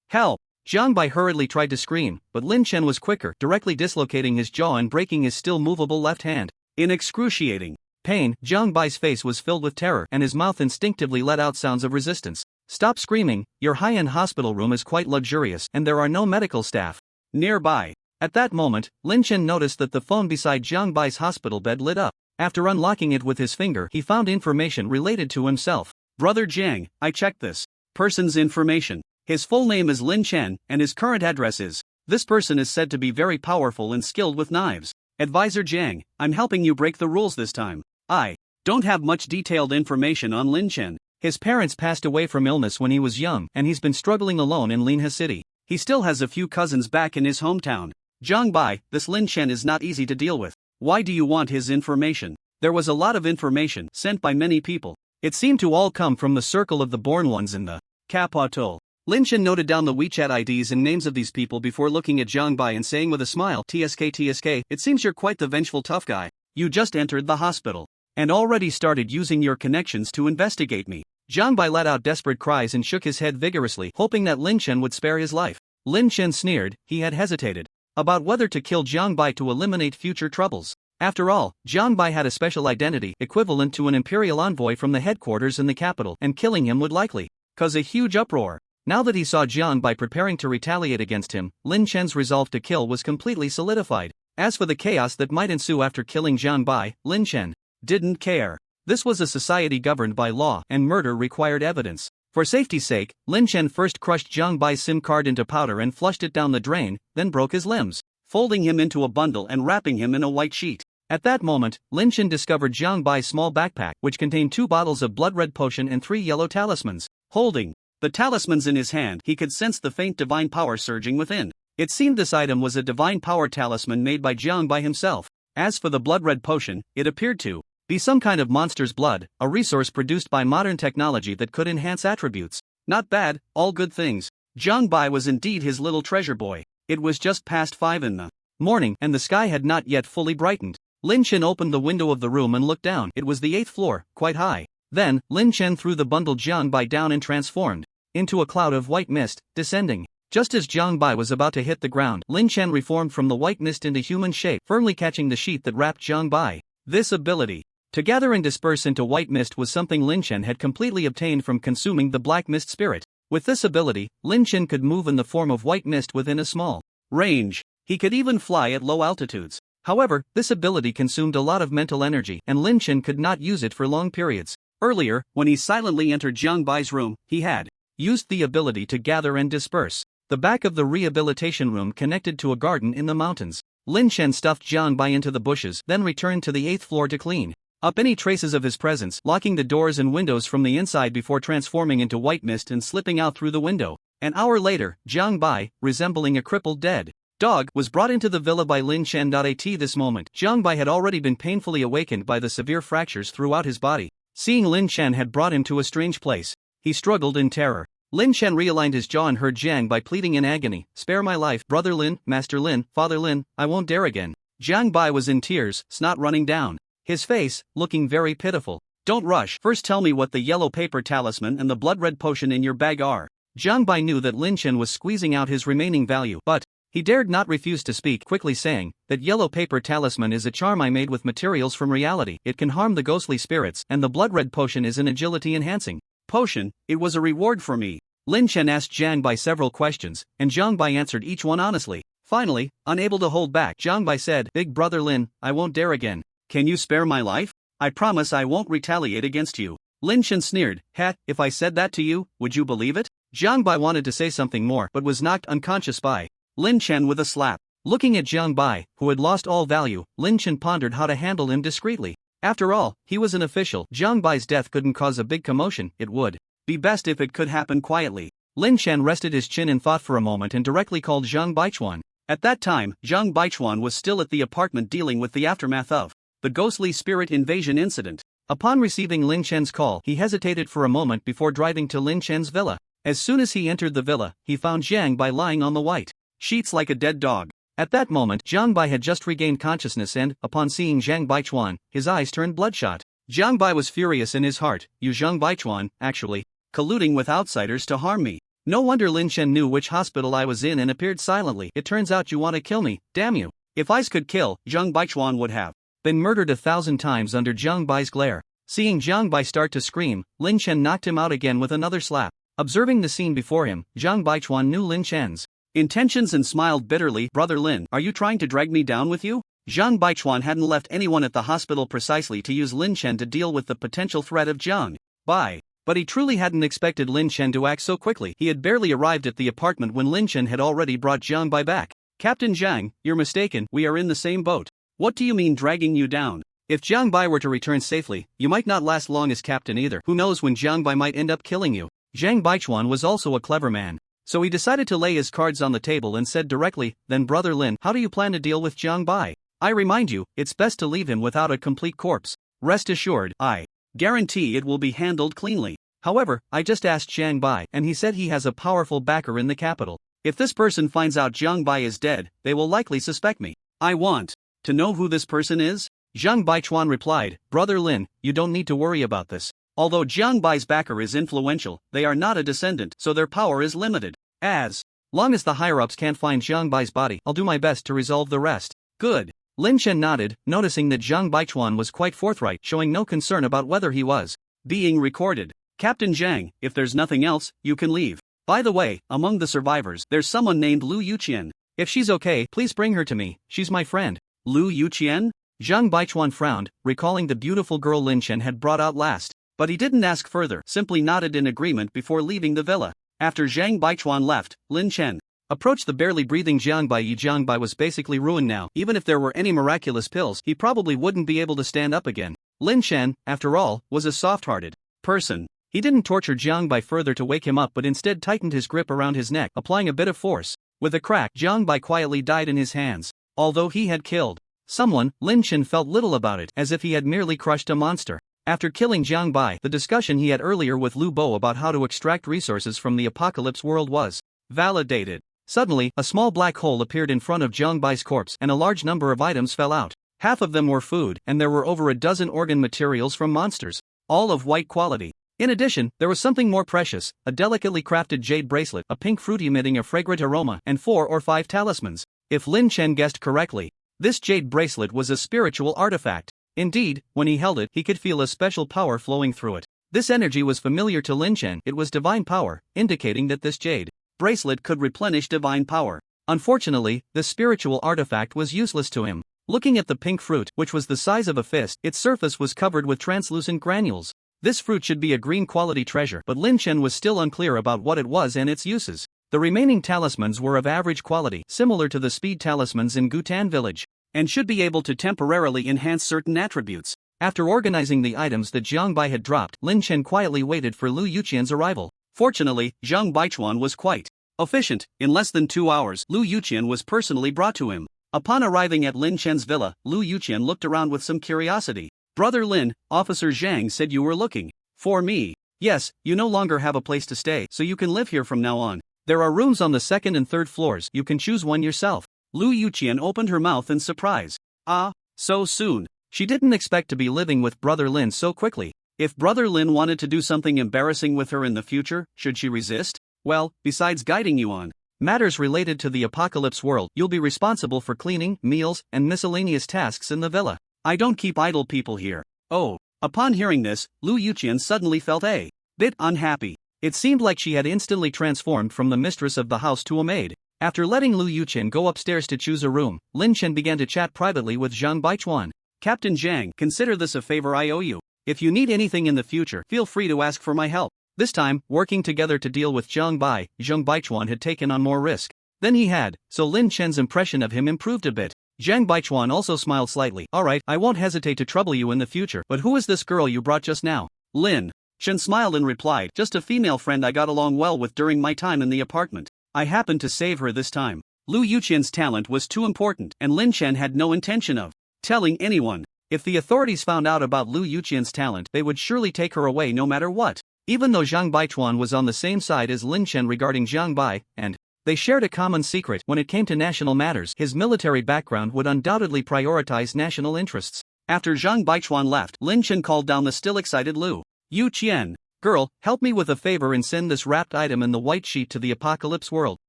Help! Jiang Bai hurriedly tried to scream, but Lin Chen was quicker, directly dislocating his jaw and breaking his still movable left hand. In excruciating pain, Jiang Bai's face was filled with terror and his mouth instinctively let out sounds of resistance. Stop screaming, your high-end hospital room is quite luxurious and there are no medical staff nearby. At that moment, Lin Chen noticed that the phone beside Jiang Bai's hospital bed lit up. After unlocking it with his finger, he found information related to himself. Brother Jiang, I checked this person's information. His full name is Lin Chen, and his current address is. This person is said to be very powerful and skilled with knives. Advisor Jiang, I'm helping you break the rules this time. I don't have much detailed information on Lin Chen. His parents passed away from illness when he was young, and he's been struggling alone in Linhe City. He still has a few cousins back in his hometown. Jiang Bai, this Lin Chen is not easy to deal with. Why do you want his information? There was a lot of information sent by many people. It seemed to all come from the circle of the born ones in the capital. Lin Chen noted down the WeChat IDs and names of these people before looking at Jiang Bai and saying with a smile, TSK, it seems you're quite the vengeful tough guy. You just entered the hospital and already started using your connections to investigate me. Jiang Bai let out desperate cries and shook his head vigorously, hoping that Lin Chen would spare his life. Lin Chen sneered. He had hesitated about whether to kill Jiang Bai to eliminate future troubles. After all, Jiang Bai had a special identity equivalent to an imperial envoy from the headquarters in the capital, and killing him would likely cause a huge uproar. Now that he saw Jiang Bai preparing to retaliate against him, Lin Chen's resolve to kill was completely solidified. As for the chaos that might ensue after killing Jiang Bai, Lin Chen didn't care. This was a society governed by law, and murder required evidence. For safety's sake, Lin Chen first crushed Jiang Bai's SIM card into powder and flushed it down the drain, then broke his limbs, folding him into a bundle and wrapping him in a white sheet. At that moment, Lin Chen discovered Jiang Bai's small backpack, which contained 2 bottles of blood red potion and 3 yellow talismans. Holding the talismans in his hand, he could sense the faint divine power surging within. It seemed this item was a divine power talisman made by Jiang Bai himself. As for the blood red potion, it appeared to be some kind of monster's blood, a resource produced by modern technology that could enhance attributes. Not bad, all good things. Jiang Bai was indeed his little treasure boy. It was just past 5 in the morning, and the sky had not yet fully brightened. Lin Chen opened the window of the room and looked down. It was the 8th floor, quite high. Then, Lin Chen threw the bundled Jiang Bai down and transformed into a cloud of white mist, descending. Just as Jiang Bai was about to hit the ground, Lin Chen reformed from the white mist into human shape, firmly catching the sheet that wrapped Jiang Bai. This ability to gather and disperse into white mist was something Lin Chen had completely obtained from consuming the black mist spirit. With this ability, Lin Chen could move in the form of white mist within a small range. He could even fly at low altitudes. However, this ability consumed a lot of mental energy, and Lin Chen could not use it for long periods. Earlier, when he silently entered Jiang Bai's room, he had used the ability to gather and disperse. The back of the rehabilitation room connected to a garden in the mountains. Lin Chen stuffed Jiang Bai into the bushes, then returned to the 8th floor to clean up any traces of his presence, locking the doors and windows from the inside before transforming into white mist and slipping out through the window. An hour later, Jiang Bai, resembling a crippled dead dog, was brought into the villa by Lin Chen. At this moment, Jiang Bai had already been painfully awakened by the severe fractures throughout his body. Seeing Lin Chen had brought him to a strange place, he struggled in terror. Lin Chen realigned his jaw and heard Jiang Bai pleading in agony, "Spare my life, Brother Lin, Master Lin, Father Lin, I won't dare again." Jiang Bai was in tears, snot running down his face, looking very pitiful. "Don't rush, first tell me what the yellow paper talisman and the blood red potion in your bag are." Jiang Bai knew that Lin Chen was squeezing out his remaining value, but he dared not refuse to speak, quickly saying, "That yellow paper talisman is a charm I made with materials from reality. It can harm the ghostly spirits, and the blood red potion is an agility-enhancing potion. It was a reward for me." Lin Chen asked Jiang Bai several questions, and Jiang Bai answered each one honestly. Finally, unable to hold back, Jiang Bai said, "Big Brother Lin, I won't dare again. Can you spare my life? I promise I won't retaliate against you." Lin Chen sneered, If I said that to you, would you believe it?" Jiang Bai wanted to say something more but was knocked unconscious by Lin Chen with a slap. Looking at Jiang Bai, who had lost all value, Lin Chen pondered how to handle him discreetly. After all, he was an official. Jiang Bai's death couldn't cause a big commotion. It would be best if it could happen quietly. Lin Chen rested his chin in thought for a moment and directly called Zhang Baichuan. At that time, Zhang Baichuan was still at the apartment dealing with the aftermath of the ghostly spirit invasion incident. Upon receiving Lin Chen's call, he hesitated for a moment before driving to Lin Chen's villa. As soon as he entered the villa, he found Jiang Bai lying on the white sheets like a dead dog. At that moment, Jiang Bai had just regained consciousness and, upon seeing Zhang Baichuan, his eyes turned bloodshot. Jiang Bai was furious in his heart. "You Zhang Baichuan, actually colluding with outsiders to harm me. No wonder Lin Chen knew which hospital I was in and appeared silently. It turns out you want to kill me, damn you." If ice could kill, Zhang Baichuan would have been murdered 1,000 times under Jiang Bai's glare. Seeing Jiang Bai start to scream, Lin Chen knocked him out again with another slap. Observing the scene before him, Zhang Baichuan knew Lin Chen's intentions and smiled bitterly. "Brother Lin, are you trying to drag me down with you?" Zhang Baichuan hadn't left anyone at the hospital precisely to use Lin Chen to deal with the potential threat of Jiang Bai. But he truly hadn't expected Lin Chen to act so quickly. He had barely arrived at the apartment when Lin Chen had already brought Jiang Bai back. "Captain Jiang, you're mistaken, we are in the same boat." "What do you mean dragging you down? If Jiang Bai were to return safely, you might not last long as captain either. Who knows when Jiang Bai might end up killing you." Zhang Baichuan was also a clever man, so he decided to lay his cards on the table and said directly, "Then Brother Lin, how do you plan to deal with Jiang Bai? I remind you, it's best to leave him without a complete corpse. Rest assured, I guarantee it will be handled cleanly. However, I just asked Jiang Bai and he said he has a powerful backer in the capital. If this person finds out Jiang Bai is dead, they will likely suspect me. I want to know who this person is." Zhang Baichuan replied, "Brother Lin, you don't need to worry about this. Although Jiang Bai's backer is influential, they are not a descendant, so their power is limited. As long as the higher-ups can't find Jiang Bai's body, I'll do my best to resolve the rest." "Good." Lin Chen nodded, noticing that Zhang Baichuan was quite forthright, showing no concern about whether he was being recorded. "Captain Jiang, if there's nothing else, you can leave. By the way, among the survivors, there's someone named Lu Yuqian. If she's okay, please bring her to me, she's my friend." "Lu Yuqian?" Zhang Baichuan frowned, recalling the beautiful girl Lin Chen had brought out last. But he didn't ask further, simply nodded in agreement before leaving the villa. After Zhang Baichuan left, Lin Chen approached the barely breathing Jiang Bai. Jiang Bai was basically ruined now. Even if there were any miraculous pills, he probably wouldn't be able to stand up again. Lin Chen, after all, was a soft-hearted person. He didn't torture Jiang Bai further to wake him up but instead tightened his grip around his neck, applying a bit of force. With a crack, Jiang Bai quietly died in his hands. Although he had killed someone, Lin Chen felt little about it, as if he had merely crushed a monster. After killing Jiang Bai, the discussion he had earlier with Lu Bo about how to extract resources from the apocalypse world was validated. Suddenly, a small black hole appeared in front of Jiang Bai's corpse and a large number of items fell out. Half of them were food, and there were over a dozen organ materials from monsters, all of white quality. In addition, there was something more precious, a delicately crafted jade bracelet, a pink fruit emitting a fragrant aroma, and 4 or 5 talismans. If Lin Chen guessed correctly, this jade bracelet was a spiritual artifact. Indeed, when he held it, he could feel a special power flowing through it. This energy was familiar to Lin Chen. It was divine power, indicating that this jade bracelet could replenish divine power. Unfortunately, this spiritual artifact was useless to him. Looking at the pink fruit, which was the size of a fist, its surface was covered with translucent granules. This fruit should be a green quality treasure, but Lin Chen was still unclear about what it was and its uses. The remaining talismans were of average quality, similar to the speed talismans in Gutan village, and should be able to temporarily enhance certain attributes. After organizing the items that Jiang Bai had dropped, Lin Chen quietly waited for Lu Yuqian's arrival. Fortunately, Jiang Baichuan was quite efficient. In less than 2 hours, Lu Yuqian was personally brought to him. Upon arriving at Lin Chen's villa, Lu Yuqian looked around with some curiosity. "Brother Lin, Officer Zhang said you were looking for me." "Yes, you no longer have a place to stay, so you can live here from now on. There are rooms on the second and third floors, you can choose one yourself." Lu Yuqian opened her mouth in surprise. Ah, so soon. She didn't expect to be living with Brother Lin so quickly. If Brother Lin wanted to do something embarrassing with her in the future, should she resist? Well, besides guiding you on matters related to the apocalypse world, you'll be responsible for cleaning, meals, and miscellaneous tasks in the villa. I don't keep idle people here. Oh. Upon hearing this, Lu Yuqian suddenly felt a bit unhappy. It seemed like she had instantly transformed from the mistress of the house to a maid. After letting Lu Yuqian go upstairs to choose a room, Lin Chen began to chat privately with Zhang Baichuan. "Captain Zhang, consider this a favor I owe you. If you need anything in the future, feel free to ask for my help." This time, working together to deal with Zhang Baichuan had taken on more risk than he had, so Lin Chen's impression of him improved a bit. Zhang Baichuan also smiled slightly. "Alright, I won't hesitate to trouble you in the future, but who is this girl you brought just now?" Lin Chen smiled and replied, "Just a female friend I got along well with during my time in the apartment. I happened to save her this time." Lu Yuqian's talent was too important, and Lin Chen had no intention of telling anyone. If the authorities found out about Lu Yuqian's talent, they would surely take her away no matter what. Even though Zhang Baichuan was on the same side as Lin Chen regarding Jiang Bai, and they shared a common secret when it came to national matters, his military background would undoubtedly prioritize national interests. After Zhang Baichuan left, Lin Chen called down the still excited Lu Yuqian. "Girl, help me with a favor and send this wrapped item in the white sheet to the apocalypse world."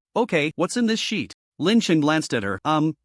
"Okay, what's in this sheet?" Lin Chen glanced at her.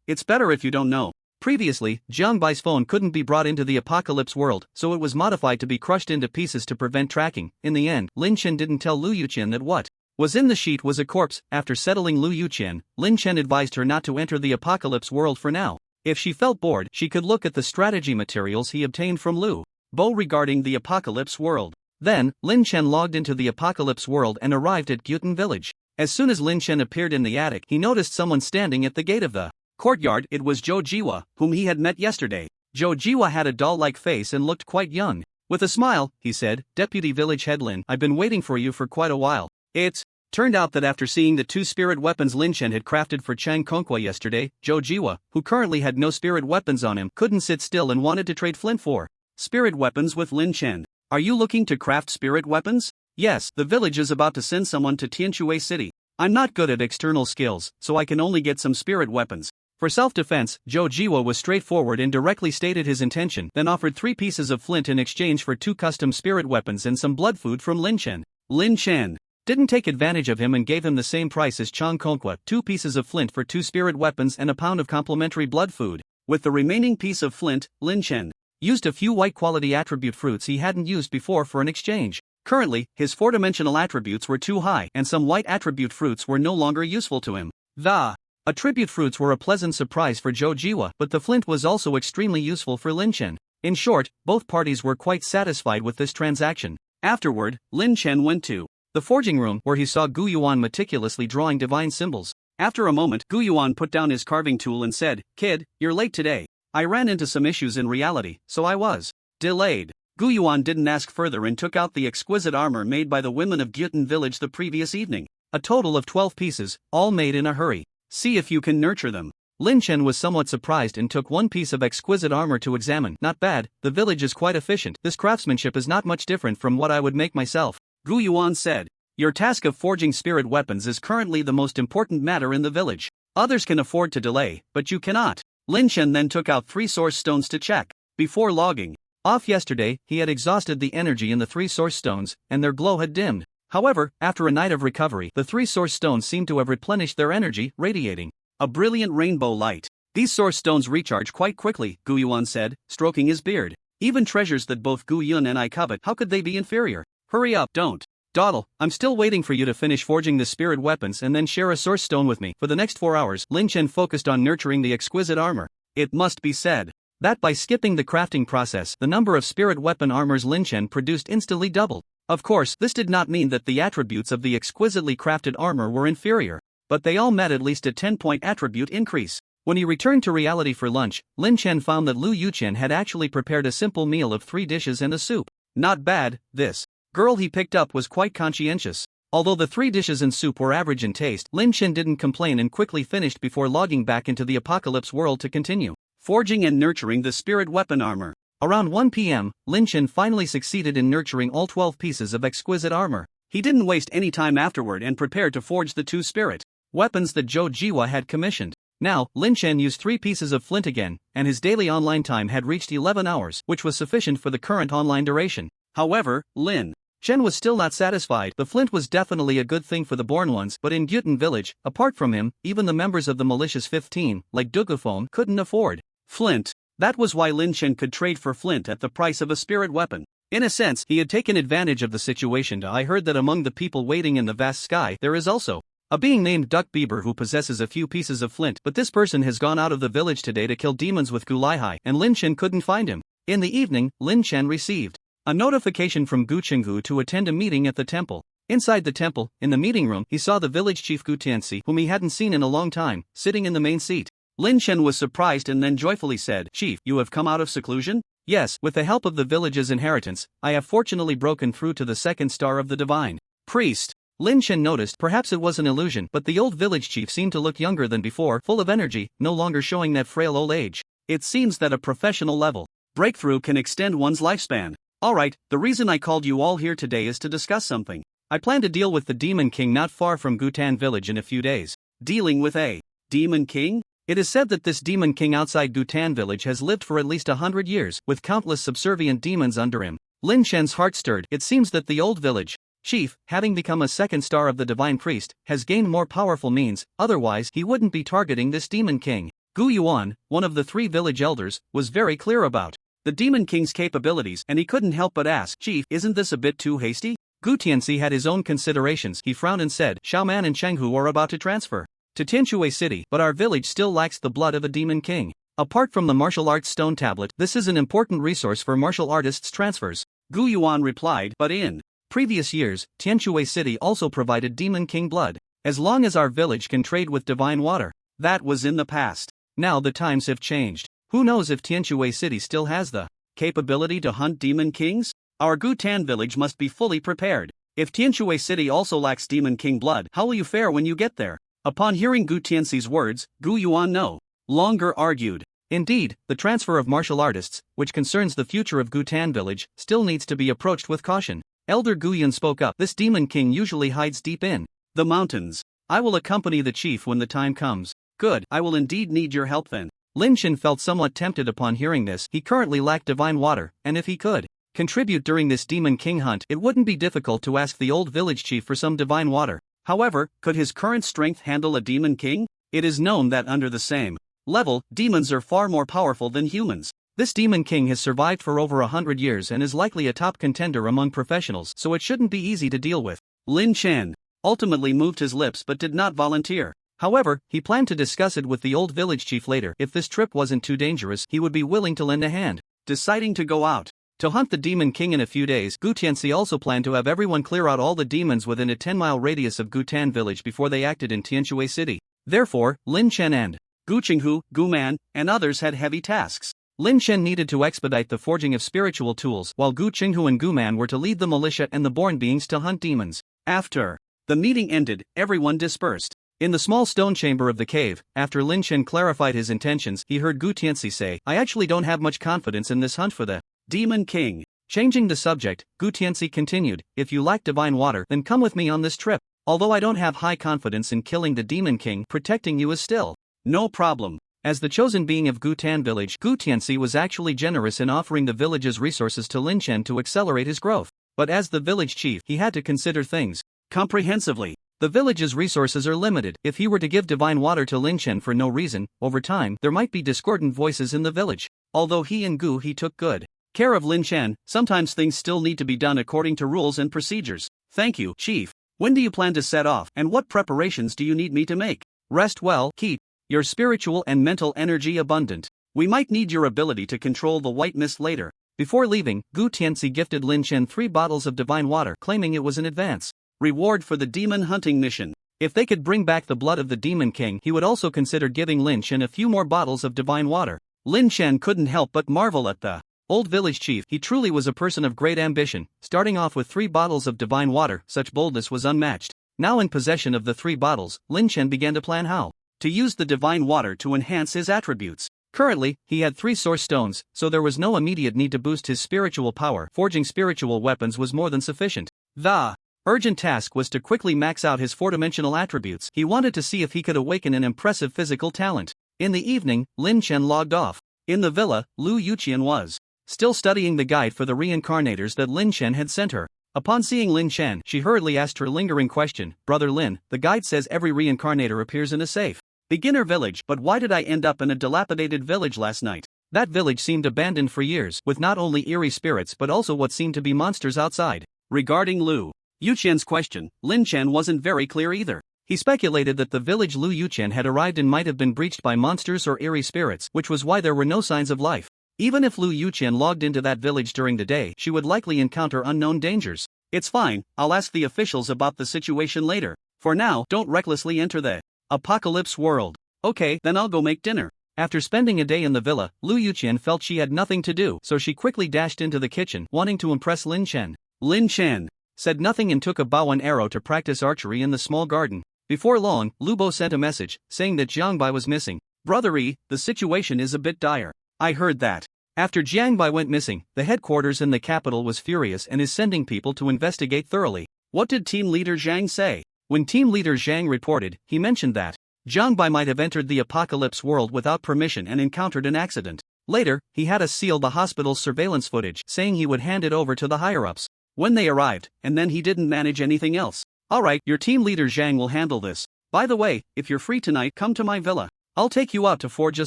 It's better if you don't know." Previously, Jiang Bai's phone couldn't be brought into the apocalypse world, so it was modified to be crushed into pieces to prevent tracking. In the end, Lin Chen didn't tell Lu Yuqian that what was in the sheet was a corpse. After settling Lu Yuqian, Lin Chen advised her not to enter the apocalypse world for now. If she felt bored, she could look at the strategy materials he obtained from Lu Bo regarding the apocalypse world. Then, Lin Chen logged into the apocalypse world and arrived at Gutan village. As soon as Lin Chen appeared in the attic, he noticed someone standing at the gate of the courtyard. It was Zhou Jiwa, whom he had met yesterday. Zhou Jiwa had a doll-like face and looked quite young. With a smile, he said, "Deputy Village Head Lin, I've been waiting for you for quite a while." It turned out that after seeing the 2 spirit weapons Lin Chen had crafted for Chang Kongqua yesterday, Zhou Jiwa, who currently had no spirit weapons on him, couldn't sit still and wanted to trade flint for spirit weapons with Lin Chen. "Are you looking to craft spirit weapons?" "Yes, the village is about to send someone to Tianquay City. I'm not good at external skills, so I can only get some spirit weapons." For self-defense, Zhou Jiwa was straightforward and directly stated his intention, then offered 3 pieces of flint in exchange for 2 custom spirit weapons and some blood food from Lin Chen. Lin Chen didn't take advantage of him and gave him the same price as Chang Kongqua, 2 pieces of flint for 2 spirit weapons and a pound of complimentary blood food. With the remaining piece of flint, Lin Chen used a few white-quality attribute fruits he hadn't used before for an exchange. Currently, his 4-dimensional attributes were too high, and some white attribute fruits were no longer useful to him. The attribute fruits were a pleasant surprise for Zhou Jiwa, but the flint was also extremely useful for Lin Chen. In short, both parties were quite satisfied with this transaction. Afterward, Lin Chen went to the forging room, where he saw Gu Yuan meticulously drawing divine symbols. After a moment, Gu Yuan put down his carving tool and said, "Kid, you're late today. I ran into some issues in reality, so I was delayed." Gu Yuan didn't ask further and took out the exquisite armor made by the women of Gutan village the previous evening. A total of 12 pieces, all made in a hurry. "See if you can nurture them." Lin Chen was somewhat surprised and took 1 piece of exquisite armor to examine. "Not bad, the village is quite efficient. This craftsmanship is not much different from what I would make myself," Gu Yuan said. "Your task of forging spirit weapons is currently the most important matter in the village. Others can afford to delay, but you cannot." Lin Chen then took out 3 source stones to check. Before logging off yesterday, he had exhausted the energy in the 3 source stones, and their glow had dimmed. However, after a night of recovery, the 3 source stones seemed to have replenished their energy, radiating a brilliant rainbow light. "These source stones recharge quite quickly," Gu Yuan said, stroking his beard. "Even treasures that both Gu Yun and I covet, how could they be inferior?" Hurry up, don't dawdle. I'm still waiting for you to finish forging the spirit weapons and then share a source stone with me. For the next 4 hours, Lin Chen focused on nurturing the exquisite armor. It must be said that by skipping the crafting process, the number of spirit weapon armors Lin Chen produced instantly doubled. Of course, this did not mean that the attributes of the exquisitely crafted armor were inferior, but they all met at least a 10-point attribute increase. When he returned to reality for lunch, Lin Chen found that Lu Yuchen had actually prepared a simple meal of 3 dishes and a soup. Not bad, this girl he picked up was quite conscientious. Although the 3 dishes and soup were average in taste, Lin Chen didn't complain and quickly finished before logging back into the apocalypse world to continue forging and nurturing the spirit weapon armor. Around 1 p.m., Lin Chen finally succeeded in nurturing all 12 pieces of exquisite armor. He didn't waste any time afterward and prepared to forge the 2 spirit weapons that Zhou Jiwa had commissioned. Now, Lin Chen used 3 pieces of flint again, and his daily online time had reached 11 hours, which was sufficient for the current online duration. However, Lin Chen was still not satisfied. The flint was definitely a good thing for the born ones, but in Gyutan village, apart from him, even the members of the malicious 15, like Dugafone, couldn't afford flint. That was why Lin Chen could trade for flint at the price of a spirit weapon. In a sense, he had taken advantage of the situation. I heard that among the people waiting in the vast sky, there is also a being named Duck Bieber who possesses a few pieces of flint, but this person has gone out of the village today to kill demons with Gulaihai, and Lin Chen couldn't find him. In the evening, Lin Chen received a notification from Gu Qinghu to attend a meeting at the temple. Inside the temple, in the meeting room, he saw the village chief Gu Tianxi, whom he hadn't seen in a long time, sitting in the main seat. Lin Chen was surprised and then joyfully said, "Chief, you have come out of seclusion?" "Yes, with the help of the village's inheritance, I have fortunately broken through to the 2nd star of the divine priest." Lin Chen noticed perhaps it was an illusion, but the old village chief seemed to look younger than before, full of energy, no longer showing that frail old age. It seems that a professional level breakthrough can extend one's lifespan. Alright, the reason I called you all here today is to discuss something. I plan to deal with the Demon King not far from Gutan village in a few days. Dealing with a Demon King? It is said that this Demon King outside Gutan village has lived for at least 100 years, with countless subservient demons under him. Lin Shen's heart stirred. It seems that the old village chief, having become a 2nd star of the divine priest, has gained more powerful means, otherwise he wouldn't be targeting this Demon King. Gu Yuan, one of the 3 village elders, was very clear about the Demon King's capabilities, and he couldn't help but ask, "Chief, isn't this a bit too hasty?" Gu Tianxi had his own considerations. He frowned and said, "Xiaoman and Chenghu are about to transfer to Tianshui City, but our village still lacks the blood of a Demon King. Apart from the martial arts stone tablet, this is an important resource for martial artists' transfers." Gu Yuan replied, "But in previous years, Tianshui City also provided Demon King blood. As long as our village can trade with divine water." That was in the past. Now the times have changed. Who knows if Tianshui City still has the capability to hunt Demon Kings? Our Gutan village must be fully prepared. If Tianshui City also lacks Demon King blood, how will you fare when you get there? Upon hearing Gu Tianxi's words, Gu Yuan no longer argued. Indeed, the transfer of martial artists, which concerns the future of Gutan village, still needs to be approached with caution. Elder Gu Yun spoke up. "This Demon King usually hides deep in the mountains. I will accompany the chief when the time comes." "Good, I will indeed need your help then." Lin Shen felt somewhat tempted upon hearing this. He currently lacked divine water, and if he could contribute during this Demon King hunt, it wouldn't be difficult to ask the old village chief for some divine water. However, could his current strength handle a Demon King? It is known that under the same level, demons are far more powerful than humans. This Demon King has survived for over 100 years and is likely a top contender among professionals, so it shouldn't be easy to deal with. Lin Chen ultimately moved his lips but did not volunteer. However, he planned to discuss it with the old village chief later. If this trip wasn't too dangerous, he would be willing to lend a hand. Deciding to go out to hunt the Demon King in a few days, Gu Tianxi also planned to have everyone clear out all the demons within a 10-mile radius of Gutan village before they acted in Tianshui City. Therefore, Lin Chen and Gu Qinghu, Gu Man, and others had heavy tasks. Lin Chen needed to expedite the forging of spiritual tools, while Gu Qinghu and Gu Man were to lead the militia and the born beings to hunt demons. After the meeting ended, everyone dispersed. In the small stone chamber of the cave, after Lin Chen clarified his intentions, he heard Gu Tianxi say, "I actually don't have much confidence in this hunt for the Demon King." Changing the subject, Gu Tianxi continued, "If you lack divine water, then come with me on this trip. Although I don't have high confidence in killing the Demon King, protecting you is still no problem." As the chosen being of Gutan village, Gu Tianxi was actually generous in offering the village's resources to Lin Chen to accelerate his growth. But as the village chief, he had to consider things comprehensively. The village's resources are limited. If he were to give divine water to Lin Chen for no reason, over time, there might be discordant voices in the village. Although he took good care of Lin Chen. Sometimes things still need to be done according to rules and procedures. Thank you, Chief. When do you plan to set off, and what preparations do you need me to make? Rest well, keep your spiritual and mental energy abundant. We might need your ability to control the white mist later. Before leaving, Gu Tianxi gifted Lin Chen 3 bottles of divine water, claiming it was an advance reward for the demon hunting mission. If they could bring back the blood of the Demon King, he would also consider giving Lin Chen a few more bottles of divine water. Lin Chen couldn't help but marvel at the old village chief. He truly was a person of great ambition. Starting off with 3 bottles of divine water, such boldness was unmatched. Now in possession of the 3 bottles, Lin Chen began to plan how to use the divine water to enhance his attributes. Currently, he had 3 source stones, so there was no immediate need to boost his spiritual power. Forging spiritual weapons was more than sufficient. The urgent task was to quickly max out his 4-dimensional attributes. He wanted to see if he could awaken an impressive physical talent. In the evening, Lin Chen logged off. In the villa, Lu Yuqian was still studying the guide for the reincarnators that Lin Chen had sent her. Upon seeing Lin Chen, she hurriedly asked her lingering question, "Brother Lin, the guide says every reincarnator appears in a safe beginner village, but why did I end up in a dilapidated village last night?" That village seemed abandoned for years, with not only eerie spirits but also what seemed to be monsters outside. Regarding Lu Yuqian's question, Lin Chen wasn't very clear either. He speculated that the village Lu Yuqian had arrived in might have been breached by monsters or eerie spirits, which was why there were no signs of life. Even if Lu Yuqian logged into that village during the day, she would likely encounter unknown dangers. It's fine, I'll ask the officials about the situation later. For now, don't recklessly enter the apocalypse world. Okay, then I'll go make dinner. After spending a day in the villa, Lu Yuqian felt she had nothing to do, so she quickly dashed into the kitchen, wanting to impress Lin Chen. Lin Chen said nothing and took a bow and arrow to practice archery in the small garden. Before long, Lu Bo sent a message, saying that Jiangbai was missing. "Brother Yi, the situation is a bit dire." "I heard that." After Jiangbai went missing, the headquarters in the capital was furious and is sending people to investigate thoroughly. What did team leader Zhang say? When team leader Zhang reported, he mentioned that Jiangbai might have entered the apocalypse world without permission and encountered an accident. Later, he had us seal the hospital's surveillance footage, saying he would hand it over to the higher-ups when they arrived, and then he didn't manage anything else. "Alright, your team leader Zhang will handle this. By the way, if you're free tonight, come to my villa. I'll take you out to forge a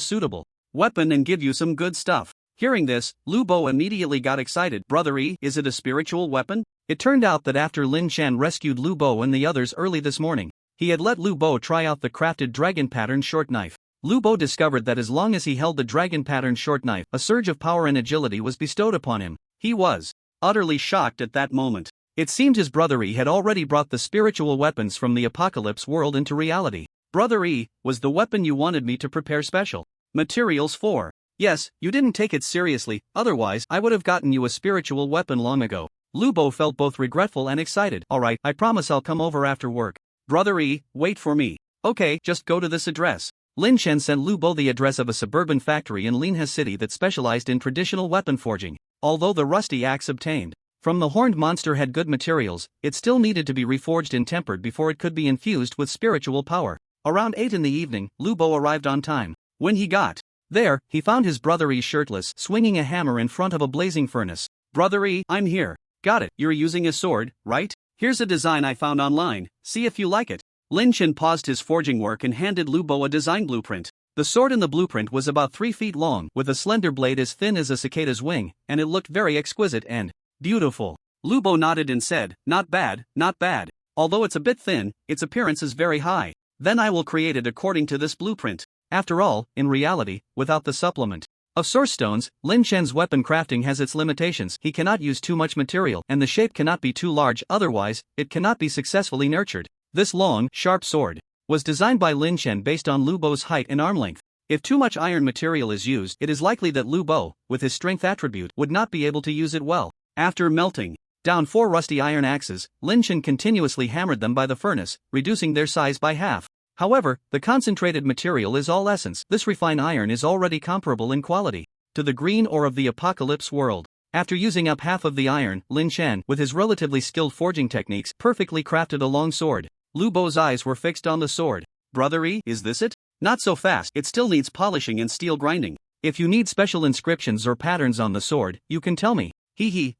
suitable weapon and give you some good stuff." Hearing this, Lu Bo immediately got excited. "Brother Yi, is it a spiritual weapon?" It turned out that after Lin Chen rescued Lu Bo and the others early this morning, he had let Lu Bo try out the crafted dragon pattern short knife. Lu Bo discovered that as long as he held the dragon pattern short knife, a surge of power and agility was bestowed upon him. He was utterly shocked at that moment. It seemed his brother Yi had already brought the spiritual weapons from the apocalypse world into reality. "Brother Yi, was the weapon you wanted me to prepare special materials for?" "Yes, you didn't take it seriously, otherwise I would have gotten you a spiritual weapon long ago." Lu Bo felt both regretful and excited. "Alright, I promise I'll come over after work." "Brother Yi, wait for me." "Okay, just go to this address." Lin Chen sent Lu Bo the address of a suburban factory in Linhe City that specialized in traditional weapon forging. Although the rusty axe obtained from the horned monster had good materials, it still needed to be reforged and tempered before it could be infused with spiritual power. Around 8 in the evening, Lu Bo arrived on time. When he got there, he found his brother Yi shirtless, swinging a hammer in front of a blazing furnace. "Brother Yi, I'm here." "Got it, you're using a sword, right? Here's a design I found online, see if you like it." Lin Chen paused his forging work and handed Lu Bo a design blueprint. The sword in the blueprint was about 3 feet long, with a slender blade as thin as a cicada's wing, and it looked very exquisite and beautiful. Lu Bo nodded and said, "Not bad, not bad. Although it's a bit thin, its appearance is very high. Then I will create it according to this blueprint." After all, in reality, without the supplement of source stones, Lin Chen's weapon crafting has its limitations. He cannot use too much material, and the shape cannot be too large, otherwise, it cannot be successfully nurtured. This long, sharp sword was designed by Lin Chen based on Lu Bo's height and arm length. If too much iron material is used, it is likely that Lu Bo, with his strength attribute, would not be able to use it well. After melting down 4 rusty iron axes, Lin Chen continuously hammered them by the furnace, reducing their size by half. However, the concentrated material is all essence. This refined iron is already comparable in quality to the green ore of the apocalypse world. After using up half of the iron, Lin Chen, with his relatively skilled forging techniques, perfectly crafted a long sword. Lu Bo's eyes were fixed on the sword. "Brother Yi, is this it?" "Not so fast, it still needs polishing and steel grinding. If you need special inscriptions or patterns on the sword, you can tell me."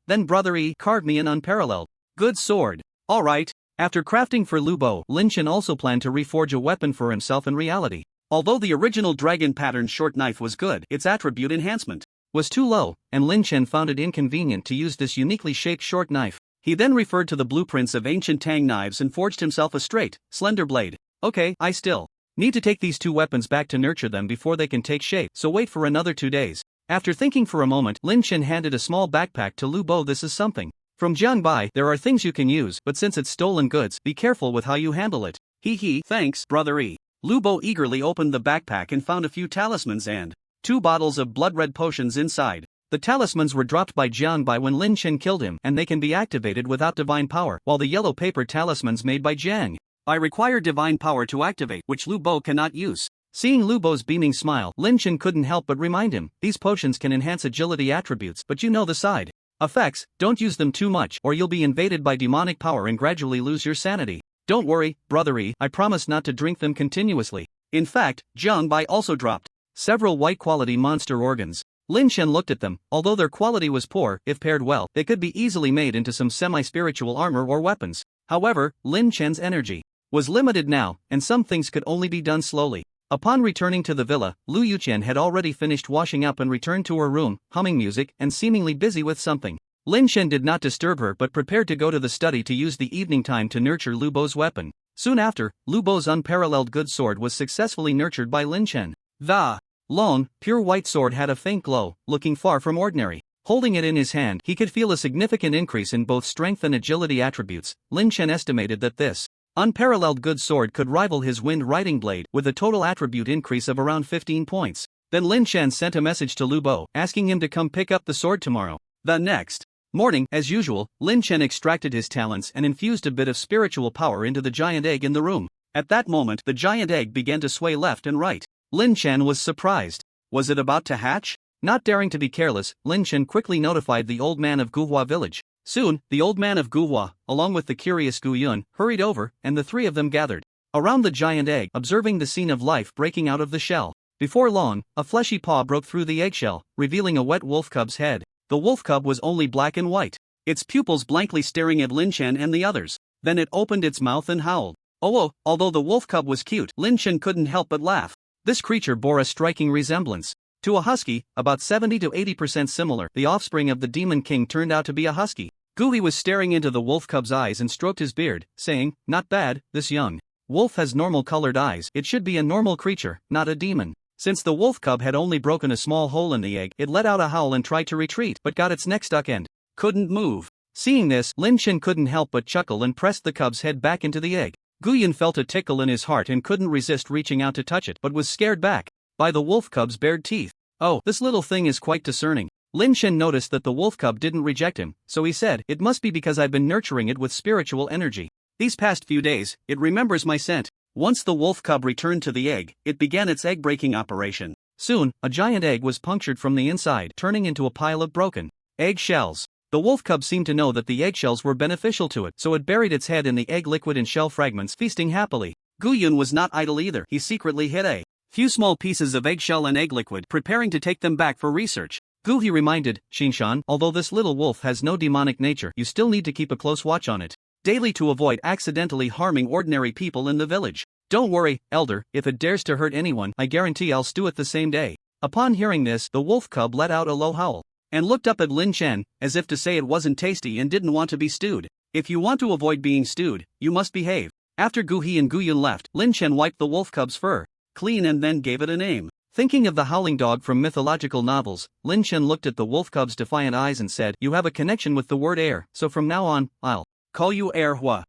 Then Brother Yi carved me an unparalleled good sword." "Alright." After crafting for Lu Bo, Lin Chen also planned to reforge a weapon for himself in reality. Although the original dragon pattern short knife was good, its attribute enhancement was too low, and Lin Chen found it inconvenient to use this uniquely shaped short knife. He then referred to the blueprints of ancient Tang knives and forged himself a straight, slender blade. Okay, I still need to take these two weapons back to nurture them before they can take shape, so wait for another 2 days. After thinking for a moment, Lin Chen handed a small backpack to Lu Bo. This is something from Jiangbai. There are things you can use, but since it's stolen goods, be careful with how you handle it. Hee, thanks, brother E. Lu Bo eagerly opened the backpack and found a few talismans and 2 bottles of blood-red potions inside. The talismans were dropped by Jiangbai when Lin Chen killed him, and they can be activated without divine power, while the yellow paper talismans made by Jiang I require divine power to activate, which Lu Bo cannot use. Seeing Lu Bo's beaming smile, Lin Chen couldn't help but remind him, these potions can enhance agility attributes, but you know the side effects. Don't use them too much, or you'll be invaded by demonic power and gradually lose your sanity. Don't worry, brother E, I promise not to drink them continuously. In fact, Jiangbai also dropped several white-quality monster organs. Lin Chen looked at them. Although their quality was poor, if paired well, they could be easily made into some semi-spiritual armor or weapons. However, Lin Chen's energy was limited now, and some things could only be done slowly. Upon returning to the villa, Lu Yuqian had already finished washing up and returned to her room, humming music and seemingly busy with something. Lin Chen did not disturb her but prepared to go to the study to use the evening time to nurture Lu Bo's weapon. Soon after, Lu Bo's unparalleled good sword was successfully nurtured by Lin Chen. The long, pure white sword had a faint glow, looking far from ordinary. Holding it in his hand, he could feel a significant increase in both strength and agility attributes. Lin Chen estimated that this unparalleled good sword could rival his wind riding blade, with a total attribute increase of around 15 points. Then Lin Chen sent a message to Lu Bo, asking him to come pick up the sword tomorrow. The next morning, as usual, Lin Chen extracted his talents and infused a bit of spiritual power into the giant egg in the room. At that moment, the giant egg began to sway left and right. Lin Chen was surprised. Was it about to hatch? Not daring to be careless, Lin Chen quickly notified the old man of Guhua village. Soon, the old man of Guhua, along with the curious Gu Yun, hurried over, and the 3 of them gathered around the giant egg, observing the scene of life breaking out of the shell. Before long, a fleshy paw broke through the eggshell, revealing a wet wolf cub's head. The wolf cub was only black and white, its pupils blankly staring at Lin Chen and the others. Then it opened its mouth and howled. Oh, although the wolf cub was cute, Lin Chen couldn't help but laugh. This creature bore a striking resemblance to a husky, about 70 to 80% similar. The offspring of the demon king turned out to be a husky. Guhi was staring into the wolf cub's eyes and stroked his beard, saying, "Not bad, this young wolf has normal colored eyes. It should be a normal creature, not a demon." Since the wolf cub had only broken a small hole in the egg, it let out a howl and tried to retreat, but got its neck stuck and couldn't move. Seeing this, Lin Chen couldn't help but chuckle and pressed the cub's head back into the egg. Guyan felt a tickle in his heart and couldn't resist reaching out to touch it, but was scared back by the wolf cub's bared teeth. Oh, this little thing is quite discerning. Lin Chen noticed that the wolf cub didn't reject him, so he said, "It must be because I've been nurturing it with spiritual energy. These past few days, it remembers my scent." Once the wolf cub returned to the egg, it began its egg-breaking operation. Soon, a giant egg was punctured from the inside, turning into a pile of broken egg shells. The wolf cub seemed to know that the eggshells were beneficial to it, so it buried its head in the egg liquid and shell fragments, feasting happily. Guyun was not idle either. He secretly hid a few small pieces of eggshell and egg liquid, preparing to take them back for research. Guhi reminded Xinshan, although this little wolf has no demonic nature, you still need to keep a close watch on it daily to avoid accidentally harming ordinary people in the village. Don't worry, elder, if it dares to hurt anyone, I guarantee I'll stew it the same day. Upon hearing this, the wolf cub let out a low howl and looked up at Lin Chen, as if to say it wasn't tasty and didn't want to be stewed. If you want to avoid being stewed, you must behave. After Guhi and Guyun left, Lin Chen wiped the wolf cub's fur clean and then gave it a name. Thinking of the howling dog from mythological novels, Lin Chen looked at the wolf cub's defiant eyes and said, "You have a connection with the word air, so from now on, I'll call you Air Hua."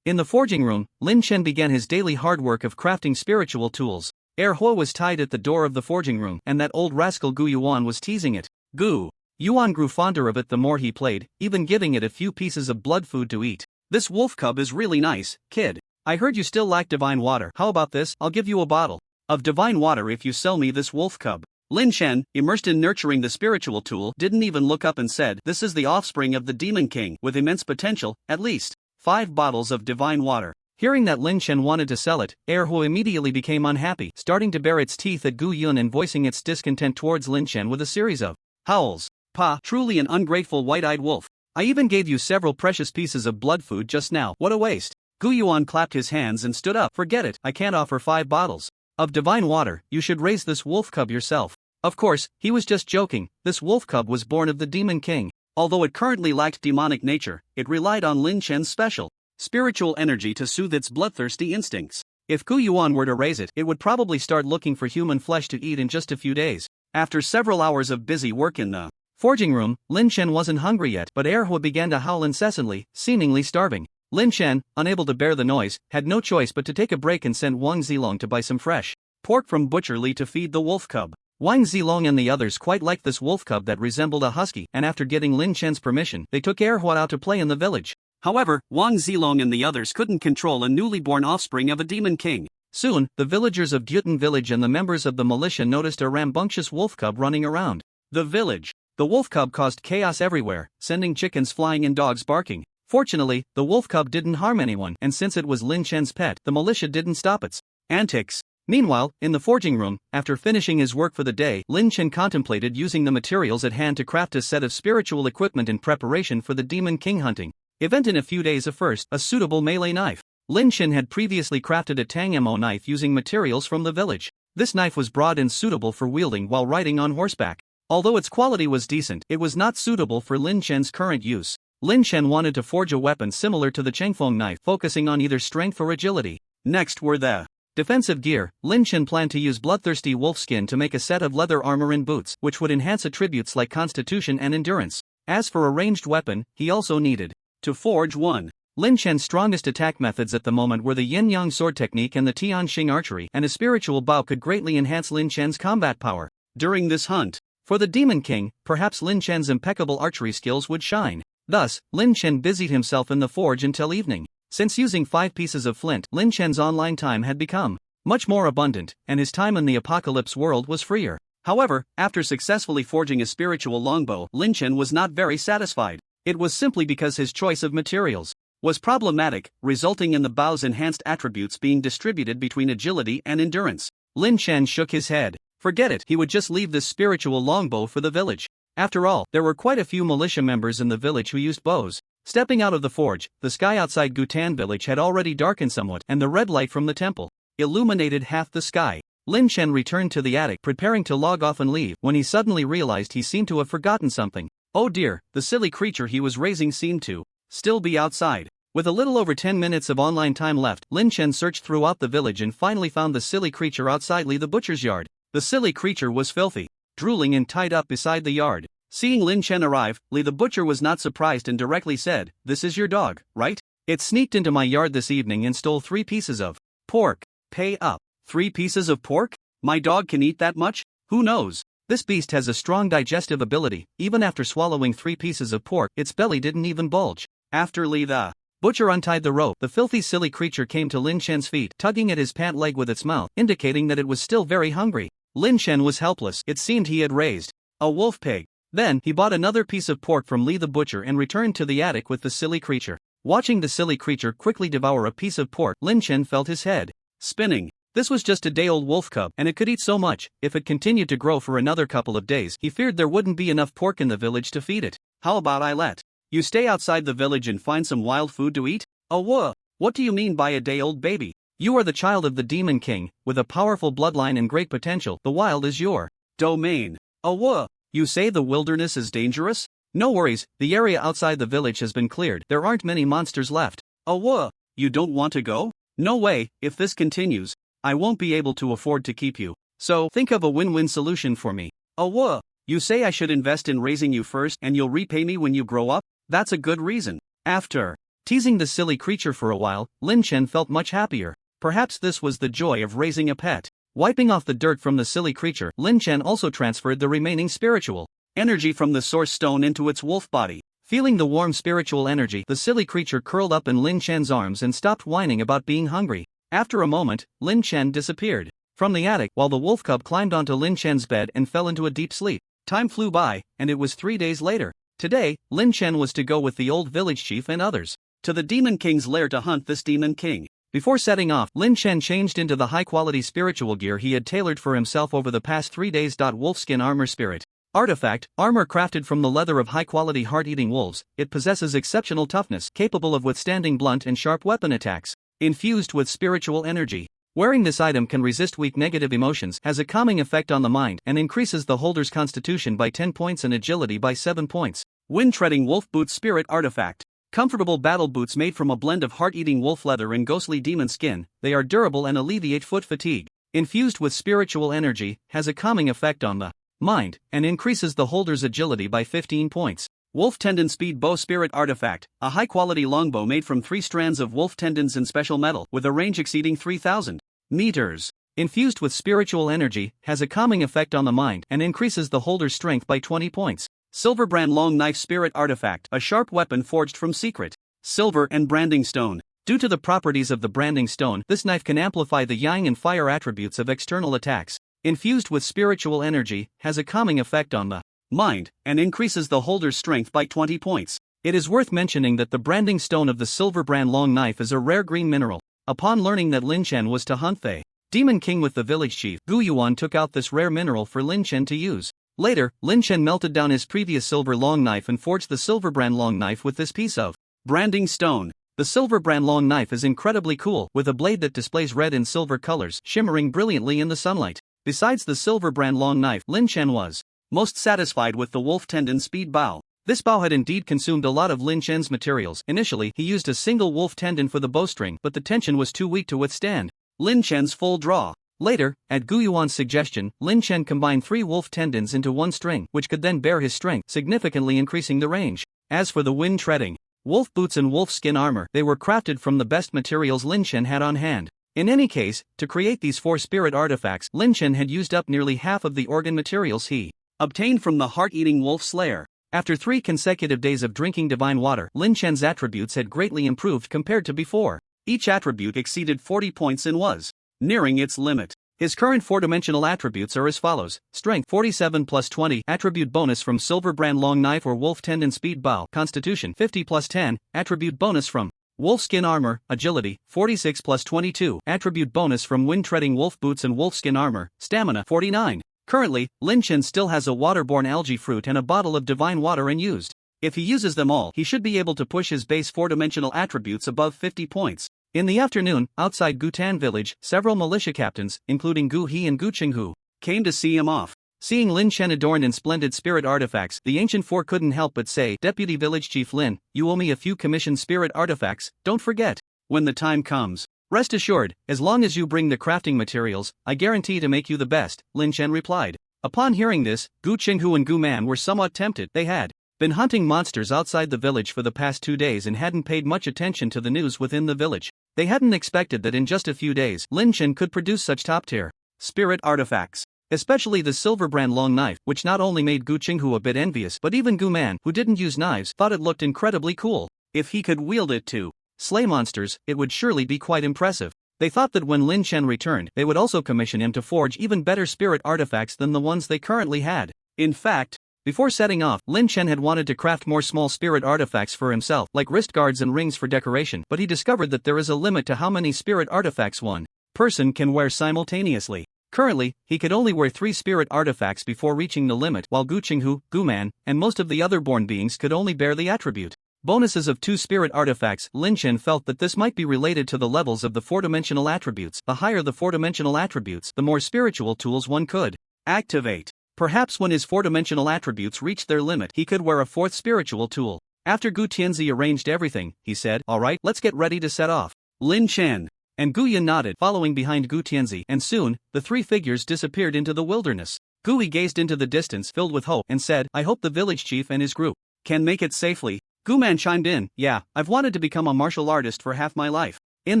In the forging room, Lin Chen began his daily hard work of crafting spiritual tools. Air Hua was tied at the door of the forging room, and that old rascal Gu Yuan was teasing it. Gu Yuan grew fonder of it the more he played, even giving it a few pieces of blood food to eat. "This wolf cub is really nice, kid. I heard you still lack divine water. How about this? I'll give you a bottle of divine water if you sell me this wolf cub." Lin Chen, immersed in nurturing the spiritual tool, didn't even look up and said, "This is the offspring of the demon king, with immense potential, at least 5 bottles of divine water." Hearing that Lin Chen wanted to sell it, Air Hua immediately became unhappy, starting to bare its teeth at Gu Yun and voicing its discontent towards Lin Chen with a series of howls. "Pa, truly an ungrateful white-eyed wolf. I even gave you several precious pieces of blood food just now. What a waste." Gu Yuan clapped his hands and stood up. "Forget it, I can't offer 5 bottles of divine water. You should raise this wolf cub yourself." Of course, he was just joking. This wolf cub was born of the Demon King. Although it currently lacked demonic nature, it relied on Lin Chen's special spiritual energy to soothe its bloodthirsty instincts. If Gu Yuan were to raise it, it would probably start looking for human flesh to eat in just a few days. After several hours of busy work in the forging room, Lin Chen wasn't hungry yet, but Erhua began to howl incessantly, seemingly starving. Lin Chen, unable to bear the noise, had no choice but to take a break and sent Wang Zilong to buy some fresh pork from Butcher Li to feed the wolf cub. Wang Zilong and the others quite liked this wolf cub that resembled a husky, and after getting Lin Chen's permission, they took Erhua out to play in the village. However, Wang Zilong and the others couldn't control a newly born offspring of a demon king. Soon, the villagers of Gyutan village and the members of the militia noticed a rambunctious wolf cub running around the village. The wolf cub caused chaos everywhere, sending chickens flying and dogs barking. Fortunately, the wolf cub didn't harm anyone, and since it was Lin Chen's pet, the militia didn't stop its antics. Meanwhile, in the forging room, after finishing his work for the day, Lin Chen contemplated using the materials at hand to craft a set of spiritual equipment in preparation for the Demon King hunting event in a few days. First, a suitable melee knife. Lin Chen had previously crafted a Tangmo knife using materials from the village. This knife was broad and suitable for wielding while riding on horseback. Although its quality was decent, it was not suitable for Lin Chen's current use. Lin Chen wanted to forge a weapon similar to the Chengfeng knife, focusing on either strength or agility. Next were the defensive gear. Lin Chen planned to use bloodthirsty wolf skin to make a set of leather armor and boots, which would enhance attributes like constitution and endurance. As for a ranged weapon, he also needed to forge one. Lin Chen's strongest attack methods at the moment were the yin-yang sword technique and the Tianxing archery, and a spiritual bow could greatly enhance Lin Chen's combat power. During this hunt for the Demon King, perhaps Lin Chen's impeccable archery skills would shine. Thus, Lin Chen busied himself in the forge until evening. Since using 5 pieces of flint, Lin Chen's online time had become much more abundant, and his time in the apocalypse world was freer. However, after successfully forging a spiritual longbow, Lin Chen was not very satisfied. It was simply because his choice of materials was problematic, resulting in the bow's enhanced attributes being distributed between agility and endurance. Lin Chen shook his head. Forget it, he would just leave this spiritual longbow for the village. After all, there were quite a few militia members in the village who used bows. Stepping out of the forge, the sky outside Gutan village had already darkened somewhat, and the red light from the temple illuminated half the sky. Lin Chen returned to the attic, preparing to log off and leave, when he suddenly realized he seemed to have forgotten something. Oh dear, the silly creature he was raising seemed to still be outside. With a little over 10 minutes of online time left, Lin Chen searched throughout the village and finally found the silly creature outside Li the butcher's yard. The silly creature was filthy, drooling and tied up beside the yard. Seeing Lin Chen arrive, Li the butcher was not surprised and directly said, "This is your dog, right? It sneaked into my yard this evening and stole 3 pieces of pork. Pay up." 3 pieces of pork? My dog can eat that much? Who knows? This beast has a strong digestive ability. Even after swallowing 3 pieces of pork, its belly didn't even bulge. After Li the butcher untied the rope, the filthy silly creature came to Lin Chen's feet, tugging at his pant leg with its mouth, indicating that it was still very hungry. Lin Chen was helpless. It seemed he had raised a wolf pig. Then, he bought another piece of pork from Li the butcher and returned to the attic with the silly creature. Watching the silly creature quickly devour a piece of pork, Lin Chen felt his head spinning. This was just a day-old wolf cub, and it could eat so much. If it continued to grow for another couple of days, he feared there wouldn't be enough pork in the village to feed it. How about I let you stay outside the village and find some wild food to eat? Oh whoa, what do you mean by a day-old baby? You are the child of the Demon King, with a powerful bloodline and great potential. The wild is your domain. Oh whoa, you say the wilderness is dangerous? No worries, the area outside the village has been cleared. There aren't many monsters left. Oh whoa, you don't want to go? No way, if this continues, I won't be able to afford to keep you. So, think of a win-win solution for me. Oh whoa, you say I should invest in raising you first and you'll repay me when you grow up? That's a good reason. After teasing the silly creature for a while, Lin Chen felt much happier. Perhaps this was the joy of raising a pet. Wiping off the dirt from the silly creature, Lin Chen also transferred the remaining spiritual energy from the source stone into its wolf body. Feeling the warm spiritual energy, the silly creature curled up in Lin Chen's arms and stopped whining about being hungry. After a moment, Lin Chen disappeared from the attic, while the wolf cub climbed onto Lin Chen's bed and fell into a deep sleep. Time flew by, and it was 3 days later. Today, Lin Chen was to go with the old village chief and others to the Demon King's lair to hunt this Demon King. Before setting off, Lin Chen changed into the high-quality spiritual gear he had tailored for himself over the past 3 days. Wolfskin Armor Spirit Artifact, armor crafted from the leather of high-quality heart-eating wolves. It possesses exceptional toughness, capable of withstanding blunt and sharp weapon attacks. Infused with spiritual energy. Wearing this item can resist weak negative emotions, has a calming effect on the mind, and increases the holder's constitution by 10 points and agility by 7 points. Wind Treading Wolf Boots Spirit Artifact. Comfortable battle boots made from a blend of heart-eating wolf leather and ghostly demon skin, they are durable and alleviate foot fatigue. Infused with spiritual energy, has a calming effect on the mind, and increases the holder's agility by 15 points. Wolf Tendon Speed Bow Spirit Artifact, a high-quality longbow made from 3 strands of wolf tendons in special metal, with a range exceeding 3,000 meters. Infused with spiritual energy, has a calming effect on the mind, and increases the holder's strength by 20 points. Silverbrand Long Knife Spirit Artifact, a sharp weapon forged from secret silver and branding stone. Due to the properties of the branding stone, this knife can amplify the yang and fire attributes of external attacks. Infused with spiritual energy, has a calming effect on the mind, and increases the holder's strength by 20 points. It is worth mentioning that the branding stone of the Silverbrand Long Knife is a rare green mineral. Upon learning that Lin Chen was to hunt the Demon King with the village chief, Gu Yuan took out this rare mineral for Lin Chen to use. Later, Lin Chen melted down his previous silver long knife and forged the Silverbrand Long Knife with this piece of branding stone. The Silverbrand Long Knife is incredibly cool, with a blade that displays red and silver colors, shimmering brilliantly in the sunlight. Besides the Silverbrand Long Knife, Lin Chen was most satisfied with the Wolf Tendon Speed Bow. This bow had indeed consumed a lot of Lin Chen's materials. Initially, he used a single wolf tendon for the bowstring, but the tension was too weak to withstand Lin Chen's full draw. Later, at Gu Yuan's suggestion, Lin Chen combined 3 wolf tendons into one string, which could then bear his strength, significantly increasing the range. As for the wind treading wolf boots and wolf skin armor, they were crafted from the best materials Lin Chen had on hand. In any case, to create these 4 spirit artifacts, Lin Chen had used up nearly half of the organ materials he obtained from the heart-eating wolf slayer. After 3 consecutive days of drinking divine water, Lin Chen's attributes had greatly improved compared to before. Each attribute exceeded 40 points and was nearing its limit. His current 4-dimensional attributes are as follows: Strength 47 plus 20, attribute bonus from Silverbrand Long Knife or Wolf Tendon Speed Bow. Constitution 50 plus 10, attribute bonus from Wolfskin Armor. Agility 46 plus 22, attribute bonus from Wind Treading Wolf Boots and Wolfskin Armor. Stamina 49. Currently, Lin Chen still has a waterborne algae fruit and a bottle of divine water unused. If he uses them all, he should be able to push his base 4-dimensional attributes above 50 points. In the afternoon, outside Gutan village, several militia captains, including Gu He and Gu Qinghu, came to see him off. Seeing Lin Chen adorned in splendid spirit artifacts, the ancient four couldn't help but say, "Deputy Village Chief Lin, you owe me a few commissioned spirit artifacts, don't forget. When the time comes, rest assured, as long as you bring the crafting materials, I guarantee to make you the best," Lin Chen replied. Upon hearing this, Gu Qinghu and Gu Man were somewhat tempted. They had been hunting monsters outside the village for the past 2 days and hadn't paid much attention to the news within the village. They hadn't expected that in just a few days, Lin Chen could produce such top-tier spirit artifacts. Especially the Silverbrand Long Knife, which not only made Gu Qinghu a bit envious, but even Gu Man, who didn't use knives, thought it looked incredibly cool. If he could wield it to slay monsters, it would surely be quite impressive. They thought that when Lin Chen returned, they would also commission him to forge even better spirit artifacts than the ones they currently had. In fact, before setting off, Lin Chen had wanted to craft more small spirit artifacts for himself, like wrist guards and rings for decoration, but he discovered that there is a limit to how many spirit artifacts one person can wear simultaneously. Currently, he could only wear 3 spirit artifacts before reaching the limit, while Gu Qinghu, Gu Man, and most of the other born beings could only bear the attribute bonuses of 2 spirit artifacts. Lin Chen felt that this might be related to the levels of the 4-dimensional attributes. The higher the 4-dimensional attributes, the more spiritual tools one could activate. Perhaps when his 4-dimensional attributes reached their limit, he could wear a 4th spiritual tool. After Gu Tianzi arranged everything, he said, "Alright, let's get ready to set off." Lin Chen and Gu Yan nodded, following behind Gu Tianzi, and soon, the 3 figures disappeared into the wilderness. Gu Yi gazed into the distance filled with hope and said, "I hope the village chief and his group can make it safely." Gu Man chimed in, "Yeah, I've wanted to become a martial artist for half my life." In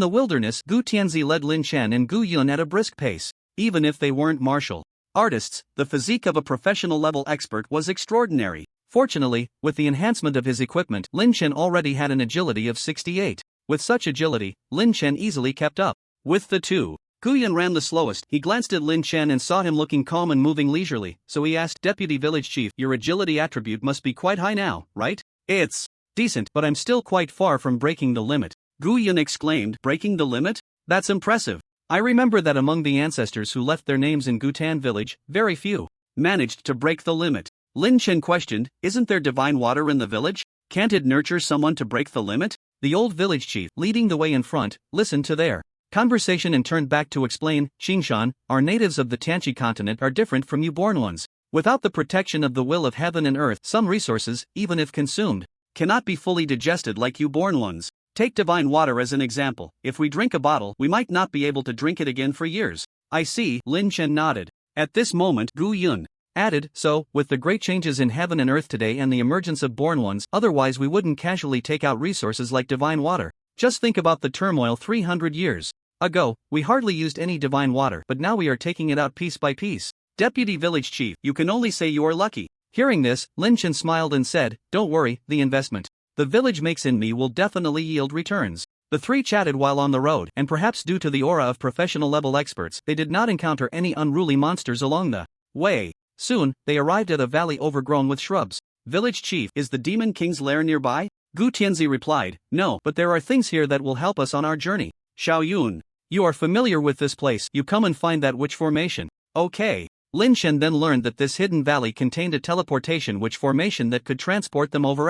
the wilderness, Gu Tianzi led Lin Chen and Gu Yun at a brisk pace. Even if they weren't martial artists, the physique of a professional level expert was extraordinary. Fortunately, with the enhancement of his equipment, Lin Chen already had an agility of 68. With such agility, Lin Chen easily kept up with the two. Gu Yan ran the slowest. He glanced at Lin Chen and saw him looking calm and moving leisurely, so he asked, "Deputy Village Chief, your agility attribute must be quite high now, right?" "It's decent, but I'm still quite far from breaking the limit." Gu Yan exclaimed, "Breaking the limit? That's impressive. I remember that among the ancestors who left their names in Gutan village, very few managed to break the limit." Lin Chen questioned, "Isn't there divine water in the village? Can't it nurture someone to break the limit?" The old village chief, leading the way in front, listened to their conversation and turned back to explain, Xingshan, our natives of the Tanchi continent are different from you born ones. Without the protection of the will of heaven and earth, some resources, even if consumed, cannot be fully digested like you born ones. Take divine water as an example. If we drink a bottle, we might not be able to drink it again for years. I see, Lin Chen nodded. At this moment, Gu Yun added, so, with the great changes in heaven and earth today and the emergence of born ones, otherwise we wouldn't casually take out resources like divine water. Just think about the turmoil 300 years ago. We hardly used any divine water, but now we are taking it out piece by piece. Deputy Village Chief, you can only say you are lucky. Hearing this, Lin Chen smiled and said, don't worry, the investment the village makes in me will definitely yield returns. The three chatted while on the road, and perhaps due to the aura of professional level experts, they did not encounter any unruly monsters along the way. Soon, they arrived at a valley overgrown with shrubs. Village Chief, is the Demon King's lair nearby? Gu Tianzi replied, no, but there are things here that will help us on our journey. Xiao Yun, you are familiar with this place, you come and find that witch formation. Okay. Lin Chen then learned that this hidden valley contained a teleportation witch formation that could transport them over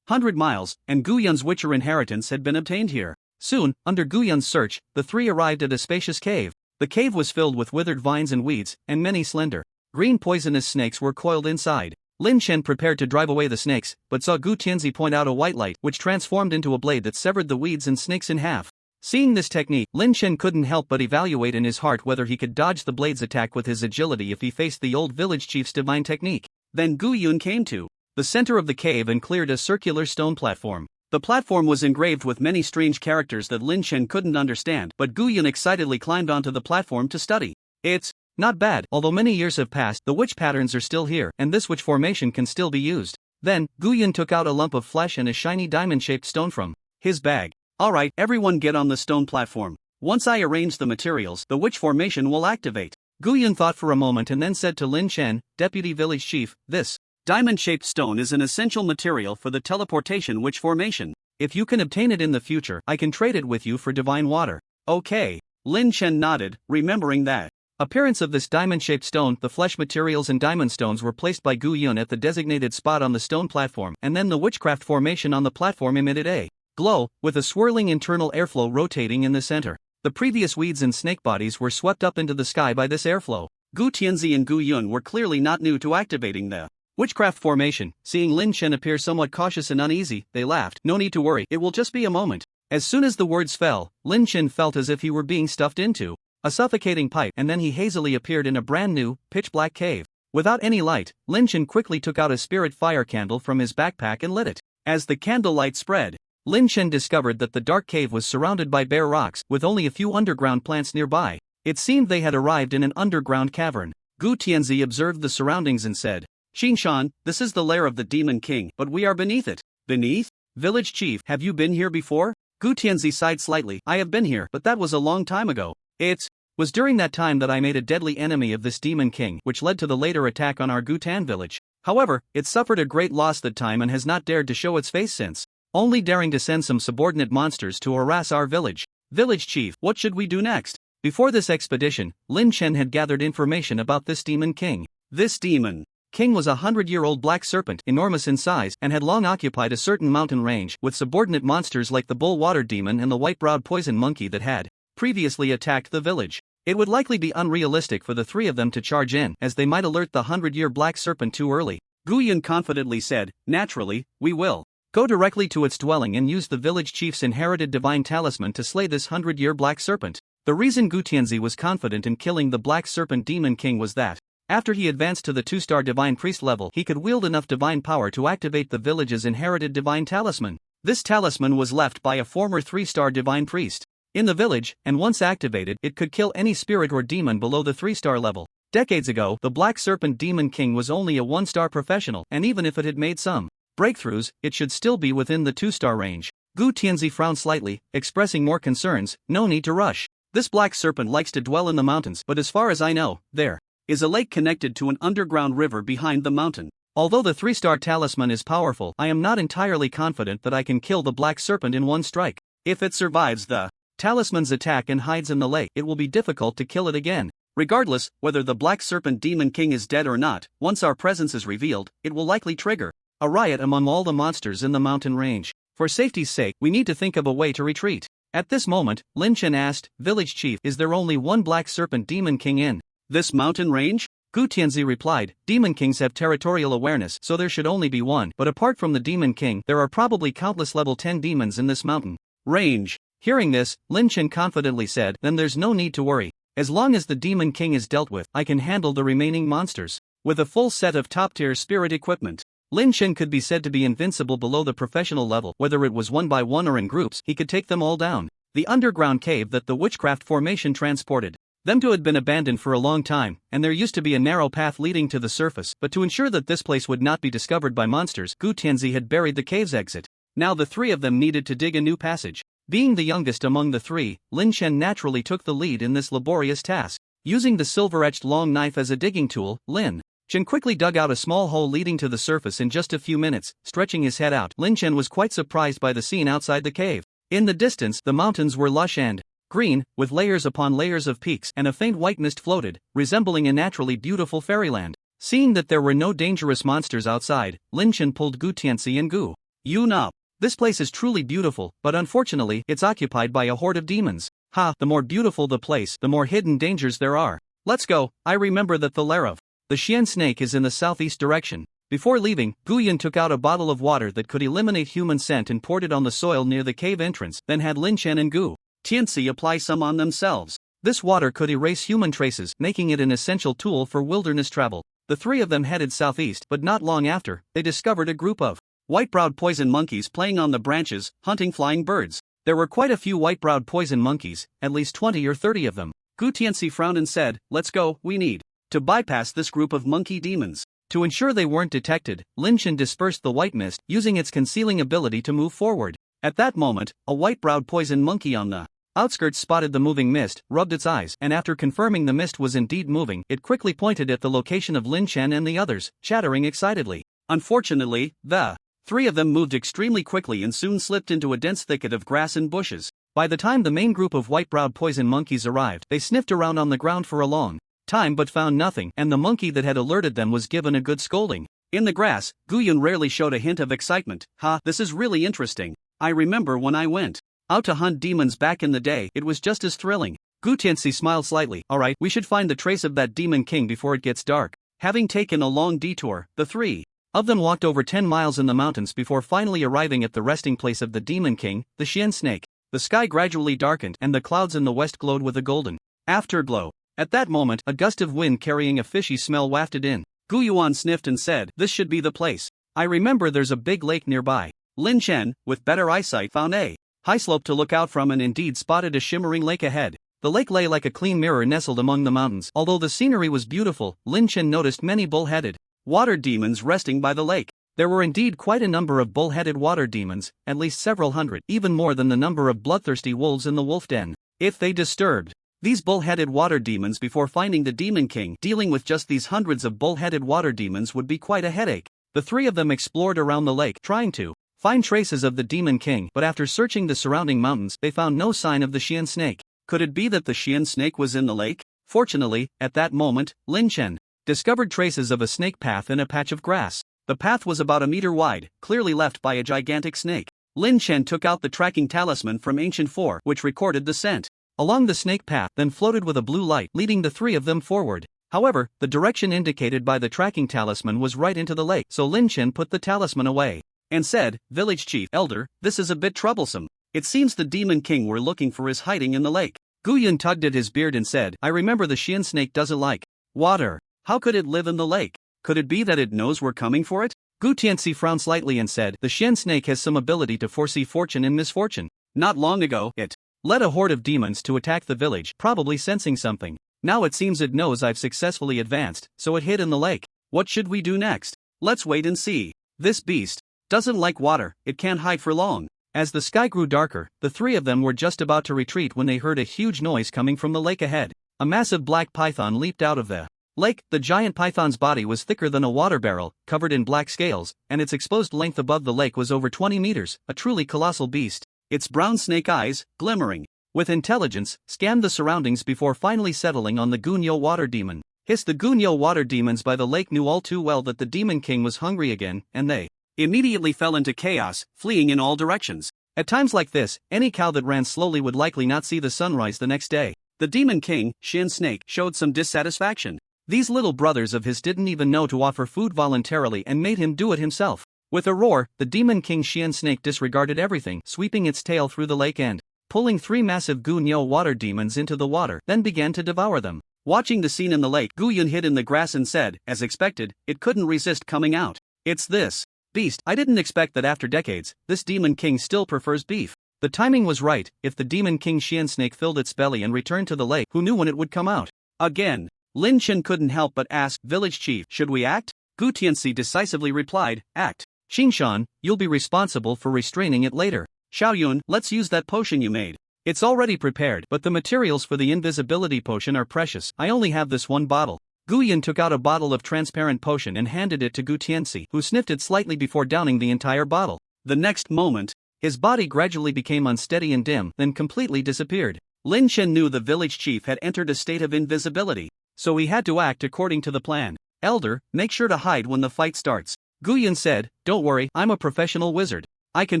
100 miles, and Gu Yun's witcher inheritance had been obtained here. Soon, under Gu Yun's search, the three arrived at a spacious cave. The cave was filled with withered vines and weeds, and many slender, green poisonous snakes were coiled inside. Lin Chen prepared to drive away the snakes, but saw Gu Tianzi point out a white light which transformed into a blade that severed the weeds and snakes in half. Seeing this technique, Lin Chen couldn't help but evaluate in his heart whether he could dodge the blade's attack with his agility if he faced the old village chief's divine technique. Then Gu Yun came to the center of the cave and cleared a circular stone platform. The platform was engraved with many strange characters that Lin Chen couldn't understand, but Gu Yun excitedly climbed onto the platform to study. It's not bad. Although many years have passed, the witch patterns are still here, and this witch formation can still be used. Then, Gu Yun took out a lump of flesh and a shiny diamond-shaped stone from his bag. Alright, everyone get on the stone platform. Once I arrange the materials, the witch formation will activate. Gu Yun thought for a moment and then said to Lin Chen, Deputy Village Chief, this diamond-shaped stone is an essential material for the teleportation witch formation. If you can obtain it in the future, I can trade it with you for divine water. Okay. Lin Chen nodded, remembering that appearance of this diamond-shaped stone. The flesh materials and diamond stones were placed by Gu Yun at the designated spot on the stone platform, and then the witchcraft formation on the platform emitted a glow, with a swirling internal airflow rotating in the center. The previous weeds and snake bodies were swept up into the sky by this airflow. Gu Tianzi and Gu Yun were clearly not new to activating the witchcraft formation. Seeing Lin Chen appear somewhat cautious and uneasy, they laughed. No need to worry, it will just be a moment. As soon as the words fell, Lin Chen felt as if he were being stuffed into a suffocating pipe, and then he hazily appeared in a brand new, pitch-black cave. Without any light, Lin Chen quickly took out a spirit fire candle from his backpack and lit it. As the candlelight spread, Lin Chen discovered that the dark cave was surrounded by bare rocks, with only a few underground plants nearby. It seemed they had arrived in an underground cavern. Gu Tianzi observed the surroundings and said, Xingshan, this is the lair of the Demon King, but we are beneath it. Beneath? Village Chief, have you been here before? Gu Tianzi sighed slightly. I have been here, but that was a long time ago. It was during that time that I made a deadly enemy of this Demon King, which led to the later attack on our Gutan village. However, it suffered a great loss that time and has not dared to show its face since, only daring to send some subordinate monsters to harass our village. Village Chief, what should we do next? Before this expedition, Lin Chen had gathered information about this Demon King. This Demon King was a 100-year-old black serpent, enormous in size, and had long occupied a certain mountain range, with subordinate monsters like the bull water demon and the white-browed poison monkey that had previously attacked the village. It would likely be unrealistic for the three of them to charge in, as they might alert the 100-year black serpent too early. Gu Yun confidently said, naturally, we will go directly to its dwelling and use the village chief's inherited divine talisman to slay this 100-year black serpent. The reason Gu Tianzi was confident in killing the black serpent Demon King was that, after he advanced to the 2-star divine priest level, he could wield enough divine power to activate the village's inherited divine talisman. This talisman was left by a former 3-star divine priest in the village, and once activated, it could kill any spirit or demon below the 3-star level. Decades ago, the black serpent Demon King was only a 1-star professional, and even if it had made some breakthroughs, it should still be within the 2-star range. Gu Tianzi frowned slightly, expressing more concerns. No need to rush. This black serpent likes to dwell in the mountains, but as far as I know, there is a lake connected to an underground river behind the mountain. Although the 3-star talisman is powerful, I am not entirely confident that I can kill the black serpent in one strike. If it survives the talisman's attack and hides in the lake, it will be difficult to kill it again. Regardless, whether the black serpent Demon King is dead or not, once our presence is revealed, it will likely trigger a riot among all the monsters in the mountain range. For safety's sake, we need to think of a way to retreat. At this moment, Lin Chen asked, "Village chief, is there only one black serpent demon king in this mountain range?" Gu Tianzi replied, "Demon kings have territorial awareness, so there should only be one, but apart from the demon king, there are probably countless level 10 demons in this mountain range." Hearing this, Lin Chen confidently said, "Then there's no need to worry. As long as the demon king is dealt with, I can handle the remaining monsters." With a full set of top-tier spirit equipment, Lin Chen could be said to be invincible below the professional level. Whether it was one by one or in groups, he could take them all down. The underground cave that the witchcraft formation transported them to had been abandoned for a long time, and there used to be a narrow path leading to the surface, but to ensure that this place would not be discovered by monsters, Gu Tianzi had buried the cave's exit. Now the three of them needed to dig a new passage. Being the youngest among the three, Lin Chen naturally took the lead in this laborious task. Using the silver-etched long knife as a digging tool, Lin Chen quickly dug out a small hole leading to the surface in just a few minutes. Stretching his head out, Lin Chen was quite surprised by the scene outside the cave. In the distance, the mountains were lush and green, with layers upon layers of peaks, and a faint white mist floated, resembling a naturally beautiful fairyland. Seeing that there were no dangerous monsters outside, Lin Chen pulled Gu Tianzi and Gu Yun up. "This place is truly beautiful, but unfortunately, it's occupied by a horde of demons." "Ha, the more beautiful the place, the more hidden dangers there are. Let's go." I remember that the lair of the Xian snake is in the southeast direction. Before leaving, Gu Yun took out a bottle of water that could eliminate human scent and poured it on the soil near the cave entrance, then had Lin Chen and Gu Tianzi apply some on themselves. This water could erase human traces, making it an essential tool for wilderness travel. The three of them headed southeast, but not long after, they discovered a group of white-browed poison monkeys playing on the branches, hunting flying birds. There were quite a few white-browed poison monkeys, at least 20 or 30 of them. Gu Tianzi frowned and said, "Let's go, we need to bypass this group of monkey demons." To ensure they weren't detected, Lin Chen dispersed the white mist, using its concealing ability to move forward. At that moment, a white-browed poison monkey on the outskirts spotted the moving mist, rubbed its eyes, and after confirming the mist was indeed moving, it quickly pointed at the location of Lin Chen and the others, chattering excitedly. Unfortunately, the three of them moved extremely quickly and soon slipped into a dense thicket of grass and bushes. By the time the main group of white-browed poison monkeys arrived, they sniffed around on the ground for a long time but found nothing, and the monkey that had alerted them was given a good scolding. In the grass, Gu Yun rarely showed a hint of excitement. "Ha, this is really interesting. I remember when I went out to hunt demons back in the day, it was just as thrilling." Gu Tianzi smiled slightly. "Alright, we should find the trace of that demon king before it gets dark." Having taken a long detour, the three of them walked over 10 miles in the mountains before finally arriving at the resting place of the demon king, the Xian snake. The sky gradually darkened and the clouds in the west glowed with a golden afterglow. At that moment, a gust of wind carrying a fishy smell wafted in. Gu Yuan sniffed and said, "This should be the place. I remember there's a big lake nearby." Lin Chen, with better eyesight, found a high slope to look out from and indeed spotted a shimmering lake ahead. The lake lay like a clean mirror nestled among the mountains. Although the scenery was beautiful, Lin Chen noticed many bull-headed water demons resting by the lake. There were indeed quite a number of bull-headed water demons, at least several hundred, even more than the number of bloodthirsty wolves in the wolf den. If they disturbed these bull-headed water demons before finding the demon king, dealing with just these hundreds of bull-headed water demons would be quite a headache. The three of them explored around the lake, trying to find traces of the demon king, but after searching the surrounding mountains, they found no sign of the Xian snake. Could it be that the Xian snake was in the lake? Fortunately, at that moment, Lin Chen discovered traces of a snake path in a patch of grass. The path was about a meter wide, clearly left by a gigantic snake. Lin Chen took out the tracking talisman from Ancient 4, which recorded the scent along the snake path, then floated with a blue light, leading the three of them forward. However, the direction indicated by the tracking talisman was right into the lake, so Lin Chen put the talisman away and said, "Village chief, elder, this is a bit troublesome. It seems the demon king we're looking for is hiding in the lake." Gu Yun tugged at his beard and said, "I remember the Xian snake doesn't like water. How could it live in the lake? Could it be that it knows we're coming for it?" Gu Tianzi frowned slightly and said, "The Xian snake has some ability to foresee fortune and misfortune. Not long ago, it led a horde of demons to attack the village, probably sensing something. Now it seems it knows I've successfully advanced, so it hid in the lake. What should we do next? Let's wait and see. This beast doesn't like water, it can't hide for long." As the sky grew darker, the three of them were just about to retreat when they heard a huge noise coming from the lake ahead. A massive black python leaped out of the lake. The giant python's body was thicker than a water barrel, covered in black scales, and its exposed length above the lake was over 20 meters, a truly colossal beast. Its brown snake eyes, glimmering with intelligence, scanned the surroundings before finally settling on the Gunyo water demon. The Gunyo water demons by the lake knew all too well that the demon king was hungry again, and they immediately fell into chaos, fleeing in all directions. At times like this, any cow that ran slowly would likely not see the sunrise the next day. The Demon King, Shin Snake, showed some dissatisfaction. These little brothers of his didn't even know to offer food voluntarily and made him do it himself. With a roar, the Demon King Shin Snake disregarded everything, sweeping its tail through the lake and pulling 3 massive Gu-Nyo water demons into the water, then began to devour them. Watching the scene in the lake, Gu-Yun hid in the grass and said, as expected, it couldn't resist coming out. It's this beast. I didn't expect that after decades, this Demon King still prefers beef. The timing was right. If the Demon King Shin Snake filled its belly and returned to the lake, who knew when it would come out? Again. Lin Chen couldn't help but ask, Village Chief, should we act? Gu Tianxi decisively replied, act. Xingshan, you'll be responsible for restraining it later. Xiaoyun, let's use that potion you made. It's already prepared, but the materials for the invisibility potion are precious. I only have this one bottle. Gu Yun took out a bottle of transparent potion and handed it to Gu Tianxi, who sniffed it slightly before downing the entire bottle. The next moment, his body gradually became unsteady and dim, then completely disappeared. Lin Chen knew the village chief had entered a state of invisibility, so he had to act according to the plan. Elder, make sure to hide when the fight starts. Gu Yun said, don't worry, I'm a professional wizard. I can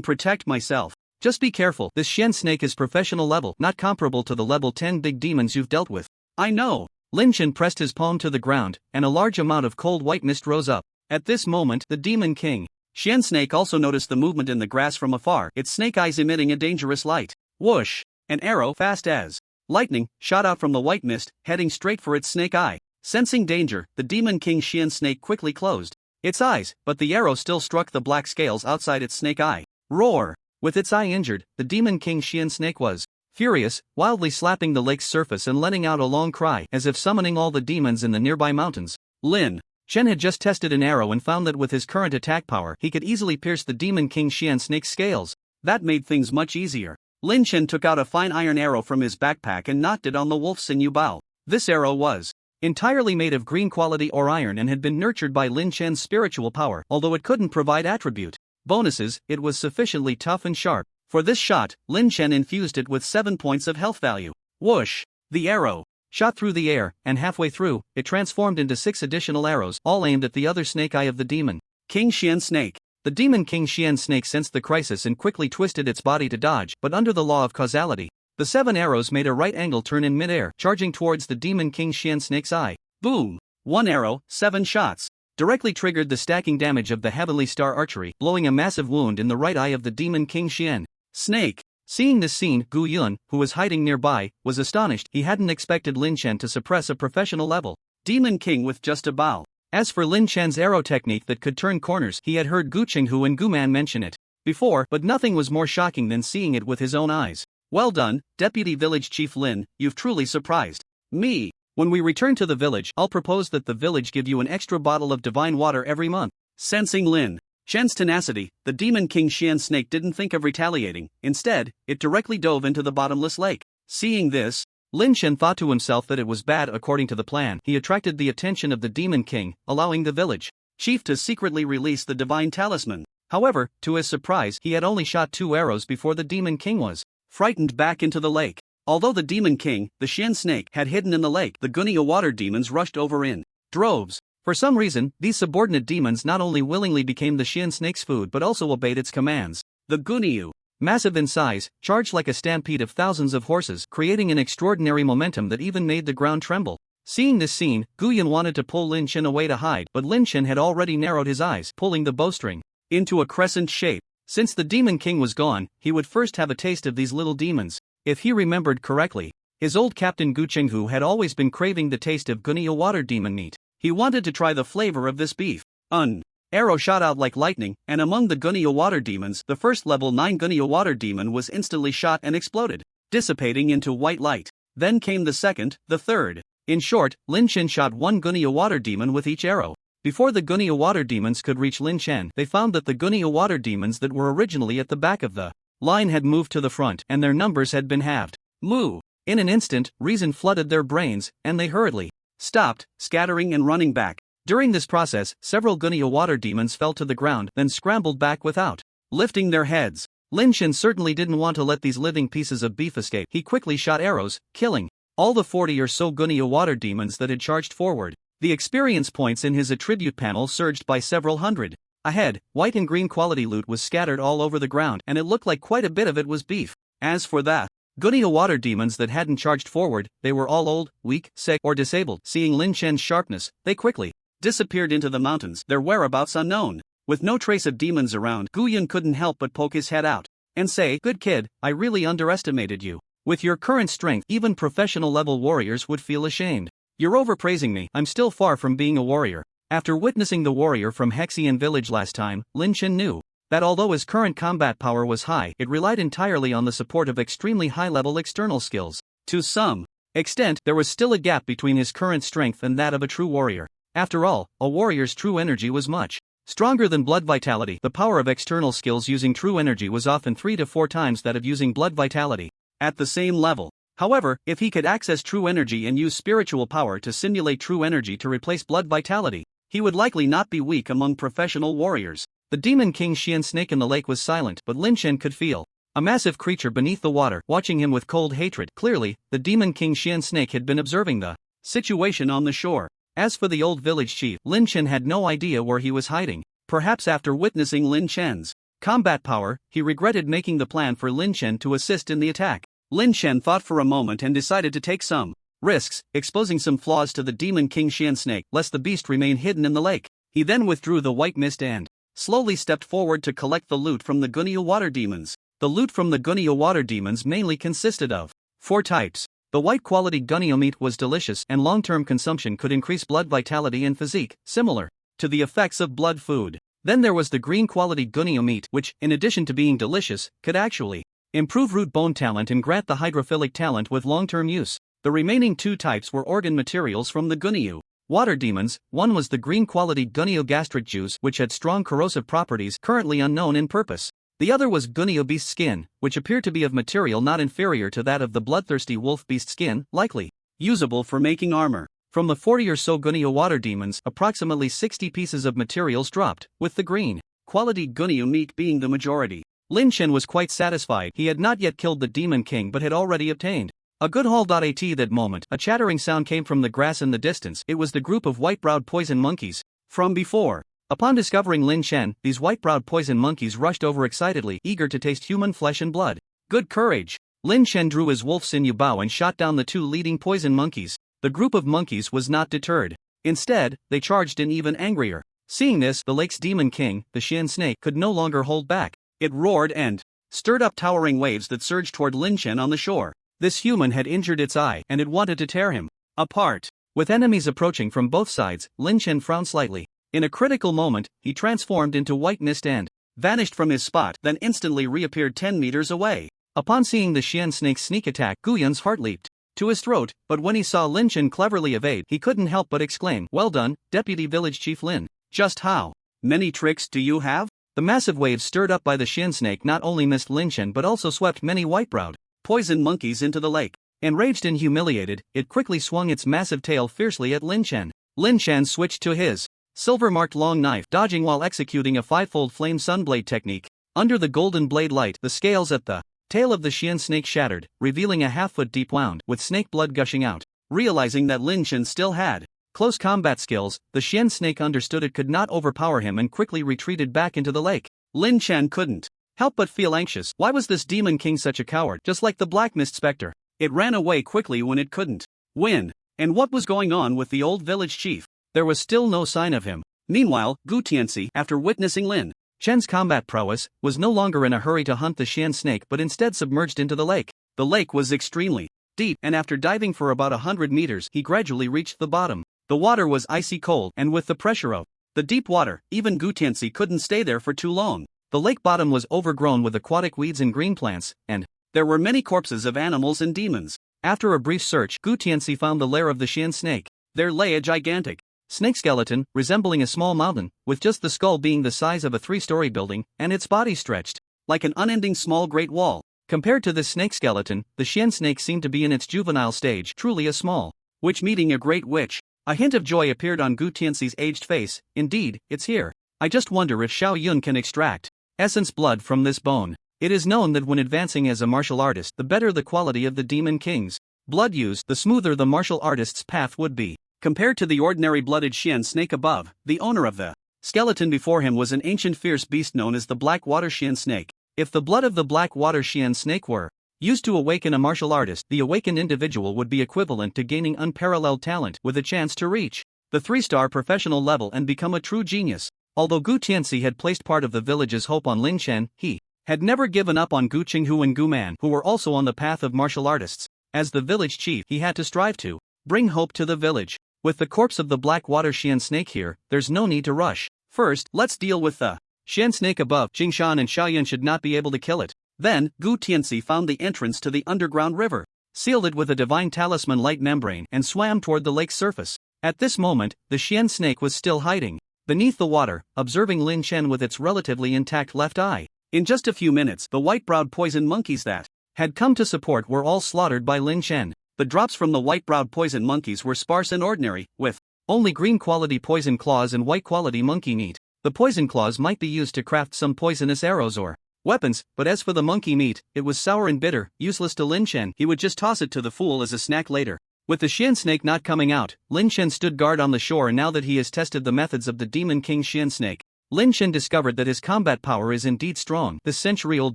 protect myself. Just be careful, this Shen Snake is professional level, not comparable to the level 10 big demons you've dealt with. I know. Lin Chen pressed his palm to the ground, and a large amount of cold white mist rose up. At this moment, the Demon King, Shen Snake, also noticed the movement in the grass from afar, its snake eyes emitting a dangerous light. Whoosh! An arrow, fast as lightning, shot out from the white mist, heading straight for its snake eye. Sensing danger, the Demon King Shen Snake quickly closed its eyes, but the arrow still struck the black scales outside its snake eye. Roar! With its eye injured, the Demon King Shen Snake was furious, wildly slapping the lake's surface and letting out a long cry, as if summoning all the demons in the nearby mountains. Lin Chen had just tested an arrow and found that with his current attack power, he could easily pierce the Demon King Shen Snake's scales. That made things much easier. Lin Chen took out a fine iron arrow from his backpack and knocked it on the wolf's sinew bow. This arrow was entirely made of green quality or iron and had been nurtured by Lin Chen's spiritual power. Although it couldn't provide attribute bonuses, it was sufficiently tough and sharp. For this shot, Lin Chen infused it with 7 points of health value. Whoosh! The arrow shot through the air, and halfway through, it transformed into 6 additional arrows, all aimed at the other snake eye of the Demon King Shen Snake. The Demon King Shen Snake sensed the crisis and quickly twisted its body to dodge, but under the law of causality, the 7 arrows made a right angle turn in midair, charging towards the Demon King Shen Snake's eye. Boom! 1 arrow, 7 shots. Directly triggered the stacking damage of the Heavenly Star Archery, blowing a massive wound in the right eye of the Demon King Shen Snake. Seeing this scene, Gu Yun, who was hiding nearby, was astonished. He hadn't expected Lin Chen to suppress a professional level Demon King with just a bow. As for Lin Chen's arrow technique that could turn corners, he had heard Gu Qinghu and Gu Man mention it before, but nothing was more shocking than seeing it with his own eyes. Well done, Deputy Village Chief Lin, you've truly surprised me. When we return to the village, I'll propose that the village give you an extra bottle of divine water every month. Sensing Lin Chen's tenacity, the Demon King Shen Snake didn't think of retaliating. Instead, it directly dove into the bottomless lake. Seeing this, Lin Chen thought to himself that it was bad according to the plan. He attracted the attention of the Demon King, allowing the village chief to secretly release the divine talisman. However, to his surprise, he had only shot 2 arrows before the Demon King was frightened back into the lake. Although the Demon King, the Shen Snake, had hidden in the lake, the Gunyo water demons rushed over in droves. For some reason, these subordinate demons not only willingly became the Shen Snake's food but also obeyed its commands. The Gunyo, massive in size, charged like a stampede of thousands of horses, creating an extraordinary momentum that even made the ground tremble. Seeing this scene, Gu Yun wanted to pull Lin Chen away to hide, but Lin Chen had already narrowed his eyes, pulling the bowstring into a crescent shape. Since the Demon King was gone, he would first have a taste of these little demons. If he remembered correctly, his old captain Gu Qinghu had always been craving the taste of Gunyo water demon meat. He wanted to try the flavor of this beef. An arrow shot out like lightning, and among the Gunyo water demons, the first level 9 Gunyo water demon was instantly shot and exploded, dissipating into white light. Then came the second, the third. In short, Lin Chen shot 1 Gunyo water demon with each arrow. Before the Gunyo water demons could reach Lin Chen, they found that the Gunyo water demons that were originally at the back of the line had moved to the front, and their numbers had been halved. Moo! In an instant, reason flooded their brains, and they hurriedly stopped, scattering and running back. During this process, several Gunyo water demons fell to the ground, then scrambled back without lifting their heads. Lin Chen certainly didn't want to let these living pieces of beef escape. He quickly shot arrows, killing all the 40 or so Gunyo water demons that had charged forward. The experience points in his attribute panel surged by several hundred. Ahead, white and green quality loot was scattered all over the ground, and it looked like quite a bit of it was beef. As for the Gunyo water demons that hadn't charged forward, they were all old, weak, sick, or disabled. Seeing Lin Chen's sharpness, they quickly disappeared into the mountains, their whereabouts unknown. With no trace of demons around, Gu Yun couldn't help but poke his head out and say, "Good kid, I really underestimated you. With your current strength, even professional level warriors would feel ashamed. You're overpraising me. I'm still far from being a warrior." After witnessing the warrior from Hexian village last time, Lin Chen knew that although his current combat power was high, it relied entirely on the support of extremely high-level external skills. To some extent, there was still a gap between his current strength and that of a true warrior. After all, a warrior's true energy was much stronger than blood vitality. The power of external skills using true energy was often 3 to 4 times that of using blood vitality. At the same level, however, if he could access true energy and use spiritual power to simulate true energy to replace blood vitality, he would likely not be weak among professional warriors. The Demon King Xian Snake in the lake was silent, but Lin Chen could feel a massive creature beneath the water, watching him with cold hatred. Clearly, the Demon King Xian Snake had been observing the situation on the shore. As for the old village chief, Lin Chen had no idea where he was hiding. Perhaps after witnessing Lin Chen's combat power, he regretted making the plan for Lin Chen to assist in the attack. Lin Chen thought for a moment and decided to take some risks, exposing some flaws to the Demon King Xian Snake, lest the beast remain hidden in the lake. He then withdrew the white mist and slowly stepped forward to collect the loot from the Gunyo water demons. The loot from the Gunyo water demons mainly consisted of 4 types. The white quality Gunyo meat was delicious, and long-term consumption could increase blood vitality and physique, similar to the effects of blood food. Then there was the green quality Gunyo meat, which, in addition to being delicious, could actually improve root bone talent and grant the hydrophilic talent with long-term use. The remaining 2 types were organ materials from the Gunyo water demons. One was the green quality Gunyo gastric juice, which had strong corrosive properties currently unknown in purpose. The other was Gunyo beast skin, which appeared to be of material not inferior to that of the bloodthirsty wolf beast skin, likely usable for making armor. From the 40 or so Gunyo water demons, approximately 60 pieces of materials dropped, with the green quality Gunyo meat being the majority. Lin Chen was quite satisfied. He had not yet killed the Demon King but had already obtained a good haul. At that moment, a chattering sound came from the grass in the distance. It was the group of white-browed poison monkeys from before. Upon discovering Lin Chen, these white-browed poison monkeys rushed over excitedly, eager to taste human flesh and blood. Good courage! Lin Chen drew his wolf sinew bow and shot down the 2 leading poison monkeys. The group of monkeys was not deterred. Instead, they charged in even angrier. Seeing this, the lake's demon king, the Xian Snake, could no longer hold back. It roared and stirred up towering waves that surged toward Lin Chen on the shore. This human had injured its eye, and it wanted to tear him apart. With enemies approaching from both sides, Lin Chen frowned slightly. In a critical moment, he transformed into white mist and vanished from his spot, then instantly reappeared 10 meters away. Upon seeing the Xian Snake's sneak attack, Gu Yun's heart leaped to his throat, but when he saw Lin Chen cleverly evade, he couldn't help but exclaim, "Well done, Deputy Village Chief Lin. Just how many tricks do you have?" The massive waves stirred up by the Xian Snake not only missed Lin Chen but also swept many white-browed poison monkeys into the lake. Enraged and humiliated, it quickly swung its massive tail fiercely at Lin Chen. Lin Chen switched to his silver-marked long knife, dodging while executing a 5-fold flame sunblade technique. Under the golden blade light, the scales at the tail of the Xian Snake shattered, revealing a half-foot deep wound, with snake blood gushing out. Realizing that Lin Chen still had close combat skills, the Xian Snake understood it could not overpower him and quickly retreated back into the lake. Lin Chen couldn't help but feel anxious. Why was this Demon King such a coward? Just like the Black Mist Spectre, it ran away quickly when it couldn't win. And what was going on with the old village chief? There was still no sign of him. Meanwhile, Gu Tianxi, after witnessing Lin Chen's combat prowess, was no longer in a hurry to hunt the Xian Snake but instead submerged into the lake. The lake was extremely deep, and after diving for about 100 meters, he gradually reached the bottom. The water was icy cold, and with the pressure of the deep water, even Gu Tianxi couldn't stay there for too long. The lake bottom was overgrown with aquatic weeds and green plants, and there were many corpses of animals and demons. After a brief search, Gu Tianxi found the lair of the Xian Snake. There lay a gigantic snake skeleton, resembling a small mountain, with just the skull being the size of a 3-story building, and its body stretched like an unending small great wall. Compared to this snake skeleton, the Xian Snake seemed to be in its juvenile stage, truly a small witch meeting a great witch. A hint of joy appeared on Gu Tianxi's aged face. Indeed, it's here. I just wonder if Xiao Yun can extract essence blood from this bone. It is known that when advancing as a martial artist, the better the quality of the Demon King's blood used, the smoother the martial artist's path would be. Compared to the ordinary blooded Xian Snake above, the owner of the skeleton before him was an ancient fierce beast known as the Black Water Xian snake. If the blood of the Black Water Xian snake were used to awaken a martial artist, the awakened individual would be equivalent to gaining unparalleled talent with a chance to reach the 3-star professional level and become a true genius. Although Gu Tianxi had placed part of the village's hope on Lin Chen, he had never given up on Gu Qinghu and Gu Man, who were also on the path of martial artists. As the village chief, he had to strive to bring hope to the village. With the corpse of the Black Water Xian snake here, there's no need to rush. First, let's deal with the Xian snake above. Jingshan and Xiaoyan should not be able to kill it. Then, Gu Tianxi found the entrance to the underground river, sealed it with a divine talisman light membrane, and swam toward the lake's surface. At this moment, the Xian snake was still hiding beneath the water, observing Lin Chen with its relatively intact left eye. In just a few minutes, the white-browed poison monkeys that had come to support were all slaughtered by Lin Chen. The drops from the white-browed poison monkeys were sparse and ordinary, with only green-quality poison claws and white-quality monkey meat. The poison claws might be used to craft some poisonous arrows or weapons, but as for the monkey meat, it was sour and bitter, useless to Lin Chen. He would just toss it to the fool as a snack later. With the Xian snake not coming out, Lin Chen stood guard on the shore, and now that he has tested the methods of the Demon King Xian snake, Lin Chen discovered that his combat power is indeed strong. The century-old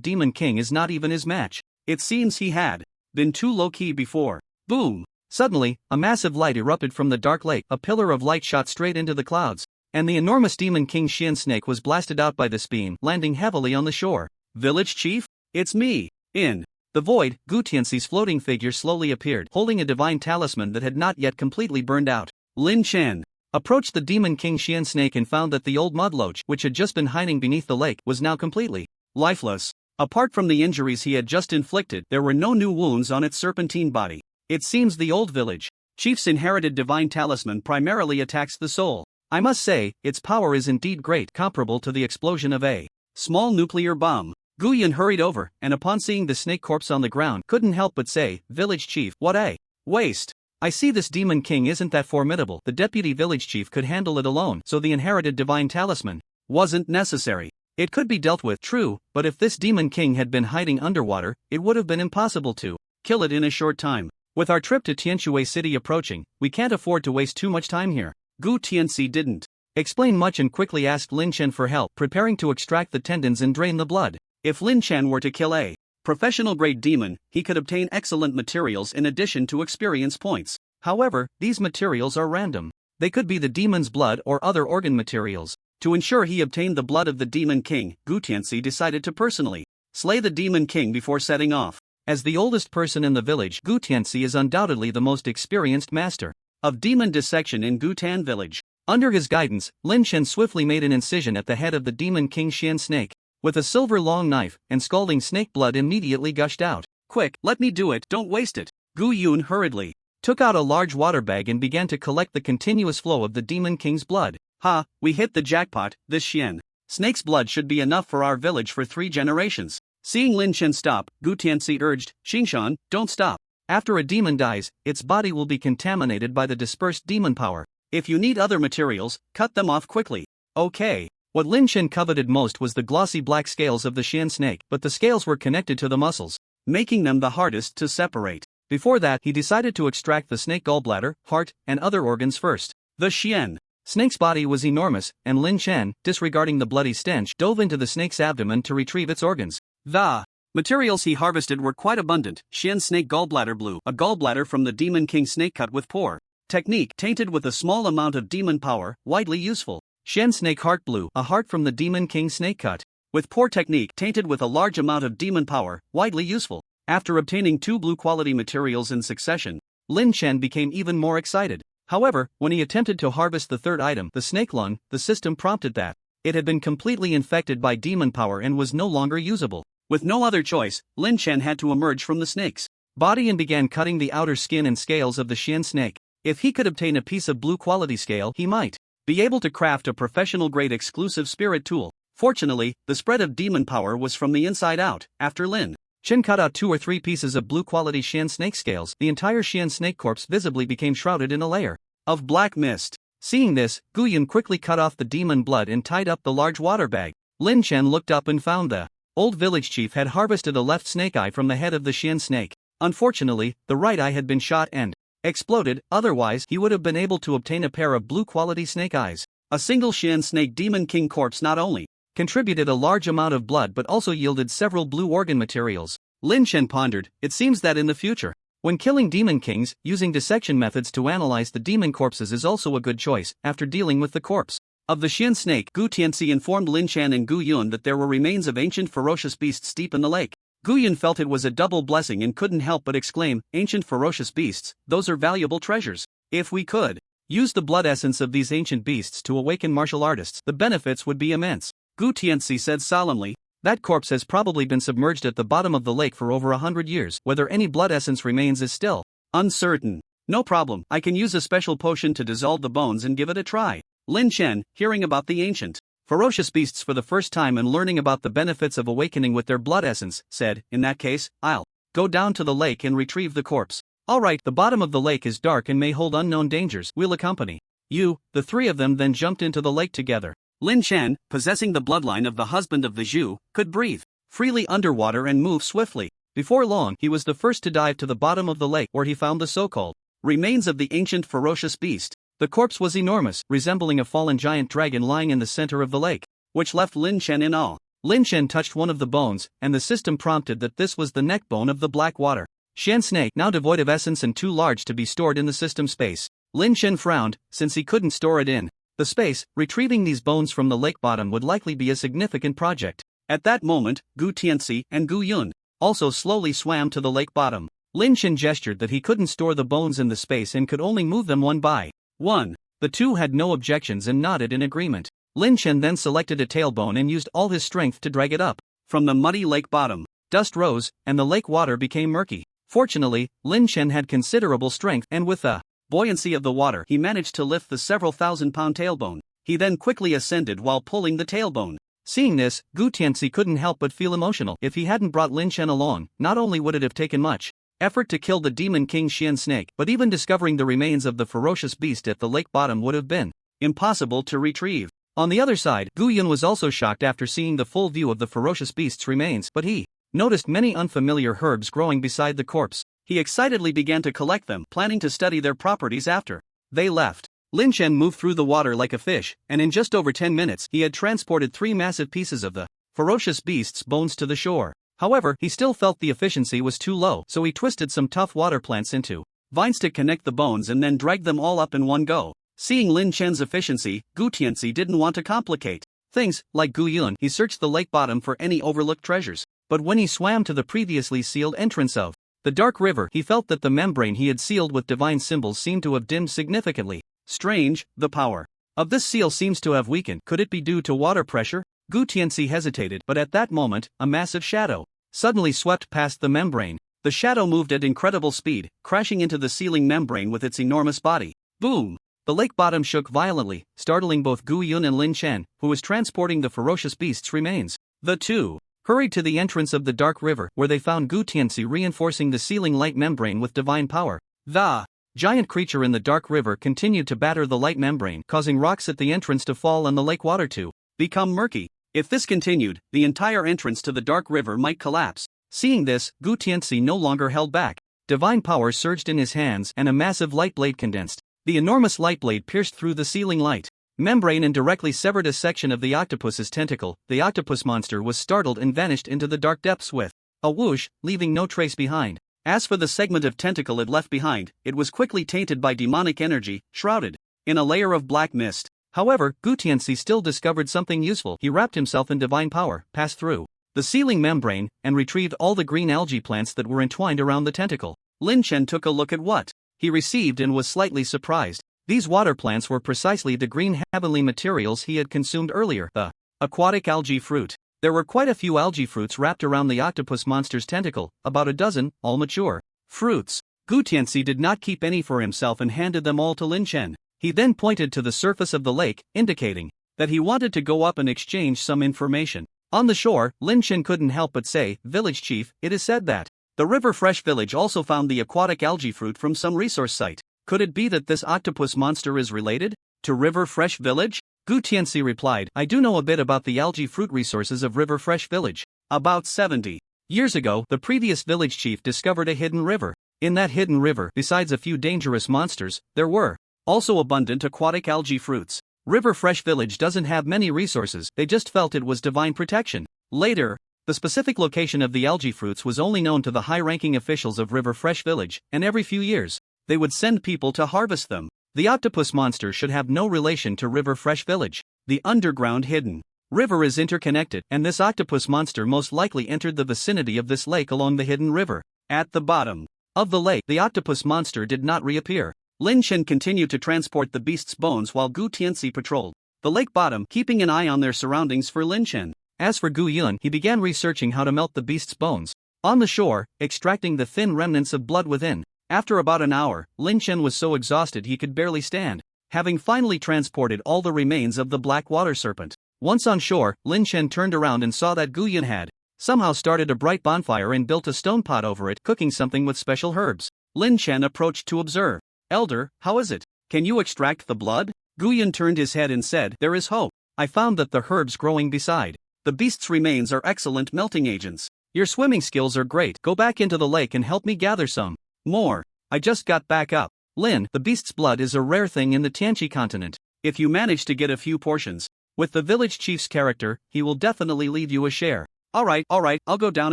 Demon King is not even his match. It seems he had been too low-key before. Boom! Suddenly, a massive light erupted from the dark lake. A pillar of light shot straight into the clouds, and the enormous Demon King Xian snake was blasted out by this beam, landing heavily on the shore. Village chief? It's me. In the void, Gu Tianxi's floating figure slowly appeared, holding a divine talisman that had not yet completely burned out. Lin Chen approached the Demon King Xian snake and found that the old mudloach, which had just been hiding beneath the lake, was now completely lifeless. Apart from the injuries he had just inflicted, there were no new wounds on its serpentine body. It seems the old village chief's inherited divine talisman primarily attacks the soul. I must say, its power is indeed great, comparable to the explosion of a small nuclear bomb. Guyan hurried over, and upon seeing the snake corpse on the ground, couldn't help but say, "Village chief, what a waste. I see this Demon King isn't that formidable. The deputy village chief could handle it alone, so the inherited divine talisman wasn't necessary. It could be dealt with, true, but if this Demon King had been hiding underwater, it would have been impossible to kill it in a short time. With our trip to Tianshui City approaching, we can't afford to waste too much time here." Gu Tianxi didn't explain much and quickly asked Lin Chen for help, preparing to extract the tendons and drain the blood. If Lin Chen were to kill a professional-grade demon, he could obtain excellent materials in addition to experience points. However, these materials are random. They could be the demon's blood or other organ materials. To ensure he obtained the blood of the Demon King, Gu Tianxi decided to personally slay the Demon King before setting off. As the oldest person in the village, Gu Tianxi is undoubtedly the most experienced master of demon dissection in Gutan village. Under his guidance, Lin Chen swiftly made an incision at the head of the Demon King Xian snake with a silver long knife, and scalding snake blood immediately gushed out. "Quick, let me do it, don't waste it." Gu Yun hurriedly took out a large water bag and began to collect the continuous flow of the Demon King's blood. "Ha, we hit the jackpot. This Xian snake's blood should be enough for our village for 3 generations. Seeing Lin Chen stop, Gu Tianxi urged, "Xingshan, don't stop. After a demon dies, its body will be contaminated by the dispersed demon power. If you need other materials, cut them off quickly." Okay. What Lin Chen coveted most was the glossy black scales of the Xian snake, but the scales were connected to the muscles, making them the hardest to separate. Before that, he decided to extract the snake gallbladder, heart, and other organs first. The Xian snake's body was enormous, and Lin Chen, disregarding the bloody stench, dove into the snake's abdomen to retrieve its organs. The materials he harvested were quite abundant. Xian snake gallbladder blue, a gallbladder from the Demon King snake cut with poor technique, tainted with a small amount of demon power, widely useful. Xian snake heart blue, a heart from the Demon King snake cut with poor technique, tainted with a large amount of demon power, widely useful. After obtaining 2 blue quality materials in succession, Lin Chen became even more excited. However, when he attempted to harvest the third item, the snake lung, the system prompted that it had been completely infected by demon power and was no longer usable. With no other choice, Lin Chen had to emerge from the snake's body and began cutting the outer skin and scales of the Xian snake. If he could obtain a piece of blue quality scale, he might be able to craft a professional-grade exclusive spirit tool. Fortunately, the spread of demon power was from the inside out. After Lin Chen cut out 2 or 3 pieces of blue-quality Xian snake scales, the entire Xian snake corpse visibly became shrouded in a layer of black mist. Seeing this, Guyan quickly cut off the demon blood and tied up the large water bag. Lin Chen looked up and found the old village chief had harvested a left snake eye from the head of the Xian snake. Unfortunately, the right eye had been shot and exploded, otherwise he would have been able to obtain a pair of blue-quality snake eyes. A single Xian snake demon king corpse not only contributed a large amount of blood but also yielded several blue organ materials. Lin Chen pondered, it seems that in the future, when killing demon kings, using dissection methods to analyze the demon corpses is also a good choice. After dealing with the corpse of the Xian snake, Gu Tianxi informed Lin Chen and Gu Yun that there were remains of ancient ferocious beasts deep in the lake. Gu Yun felt it was a double blessing and couldn't help but exclaim, ancient ferocious beasts, those are valuable treasures. If we could use the blood essence of these ancient beasts to awaken martial artists, the benefits would be immense. Gu Tianxi said solemnly, that corpse has probably been submerged at the bottom of the lake for over 100 years. Whether any blood essence remains is still uncertain. No problem, I can use a special potion to dissolve the bones and give it a try. Lin Chen, hearing about the ancient ferocious beasts for the first time and learning about the benefits of awakening with their blood essence, said, in that case, I'll go down to the lake and retrieve the corpse. Alright, the bottom of the lake is dark and may hold unknown dangers. We'll accompany you. The three of them then jumped into the lake together. Lin Chen, possessing the bloodline of the husband of the Zhu, could breathe freely underwater and move swiftly. Before long, he was the first to dive to the bottom of the lake where he found the so-called remains of the ancient ferocious beast. The corpse was enormous, resembling a fallen giant dragon lying in the center of the lake, which left Lin Chen in awe. Lin Chen touched one of the bones, and the system prompted that this was the neck bone of the black water Xian snake, now devoid of essence and too large to be stored in the system space. Lin Chen frowned, since he couldn't store it in the space. Retrieving these bones from the lake bottom would likely be a significant project. At that moment, Gu Tianxi and Gu Yun also slowly swam to the lake bottom. Lin Chen gestured that he couldn't store the bones in the space and could only move them one by one. The two had no objections and nodded in agreement. Lin Chen then selected a tailbone and used all his strength to drag it up from the muddy lake bottom. Dust rose, and the lake water became murky. Fortunately, Lin Chen had considerable strength, and with the buoyancy of the water, he managed to lift the several thousand-pound tailbone. He then quickly ascended while pulling the tailbone. Seeing this, Gu Tianxi couldn't help but feel emotional. If he hadn't brought Lin Chen along, not only would it have taken much effort to kill the demon king Xian snake, but even discovering the remains of the ferocious beast at the lake bottom would have been impossible to retrieve. On the other side, Gu Yun was also shocked after seeing the full view of the ferocious beast's remains, but he noticed many unfamiliar herbs growing beside the corpse. He excitedly began to collect them, planning to study their properties after they left. Lin Chen moved through the water like a fish, and in just over 10 minutes he had transported 3 massive pieces of the ferocious beast's bones to the shore. However, he still felt the efficiency was too low, so he twisted some tough water plants into vines to connect the bones and then dragged them all up in one go. Seeing Lin Chen's efficiency, Gu Tianxi didn't want to complicate things. Like Gu Yun, he searched the lake bottom for any overlooked treasures. But when he swam to the previously sealed entrance of the dark river, he felt that the membrane he had sealed with divine symbols seemed to have dimmed significantly. Strange, the power of this seal seems to have weakened. Could it be due to water pressure? Gu Tianxi hesitated, but at that moment, a massive shadow suddenly swept past the membrane. The shadow moved at incredible speed, crashing into the sealing membrane with its enormous body. Boom! The lake bottom shook violently, startling both Gu Yun and Lin Chen, who was transporting the ferocious beast's remains. The two hurried to the entrance of the dark river, where they found Gu Tianxi reinforcing the sealing light membrane with divine power. The giant creature in the dark river continued to batter the light membrane, causing rocks at the entrance to fall and the lake water to become murky. If this continued, the entire entrance to the dark river might collapse. Seeing this, Gu Tianxi no longer held back. Divine power surged in his hands and a massive light blade condensed. The enormous light blade pierced through the sealing light membrane and directly severed a section of the octopus's tentacle. The octopus monster was startled and vanished into the dark depths with a whoosh, leaving no trace behind. As for the segment of tentacle it left behind, it was quickly tainted by demonic energy, shrouded in a layer of black mist. However, Gu Tianxi still discovered something useful. He wrapped himself in divine power, passed through the sealing membrane, and retrieved all the green algae plants that were entwined around the tentacle. Lin Chen took a look at what he received and was slightly surprised. These water plants were precisely the green heavenly materials he had consumed earlier, the aquatic algae fruit. There were quite a few algae fruits wrapped around the octopus monster's tentacle, about a dozen, all mature fruits. Gu Tianxi did not keep any for himself and handed them all to Lin Chen. He then pointed to the surface of the lake, indicating that he wanted to go up and exchange some information. On the shore, Lin Chen couldn't help but say, "Village chief, it is said that the River Fresh village also found the aquatic algae fruit from some resource site. Could it be that this octopus monster is related to River Fresh village?" Gu Tianxi replied, "I do know a bit about the algae fruit resources of River Fresh village. About 70 years ago, the previous village chief discovered a hidden river. In that hidden river, besides a few dangerous monsters, there were also abundant aquatic algae fruits. River Fresh Village doesn't have many resources, they just felt it was divine protection. Later, the specific location of the algae fruits was only known to the high-ranking officials of River Fresh Village, and every few years, they would send people to harvest them. The octopus monster should have no relation to River Fresh Village. The underground hidden river is interconnected, and this octopus monster most likely entered the vicinity of this lake along the hidden river. At the bottom of the lake, the octopus monster did not reappear. Lin Chen continued to transport the beast's bones while Gu Tianxi patrolled the lake bottom, keeping an eye on their surroundings for Lin Chen. As for Gu Yun, he began researching how to melt the beast's bones on the shore, extracting the thin remnants of blood within. After about an hour, Lin Chen was so exhausted he could barely stand, having finally transported all the remains of the black water serpent. Once on shore, Lin Chen turned around and saw that Gu Yun had somehow started a bright bonfire and built a stone pot over it, cooking something with special herbs. Lin Chen approached to observe. "Elder, how is it? Can you extract the blood?" Gu Yun turned his head and said, "There is hope. I found that the herbs growing beside the beast's remains are excellent melting agents. Your swimming skills are great. Go back into the lake and help me gather some more. I just got back up." Lin, the beast's blood is a rare thing in the Tianqi continent. If you manage to get a few portions, with the village chief's character, he will definitely leave you a share. Alright, I'll go down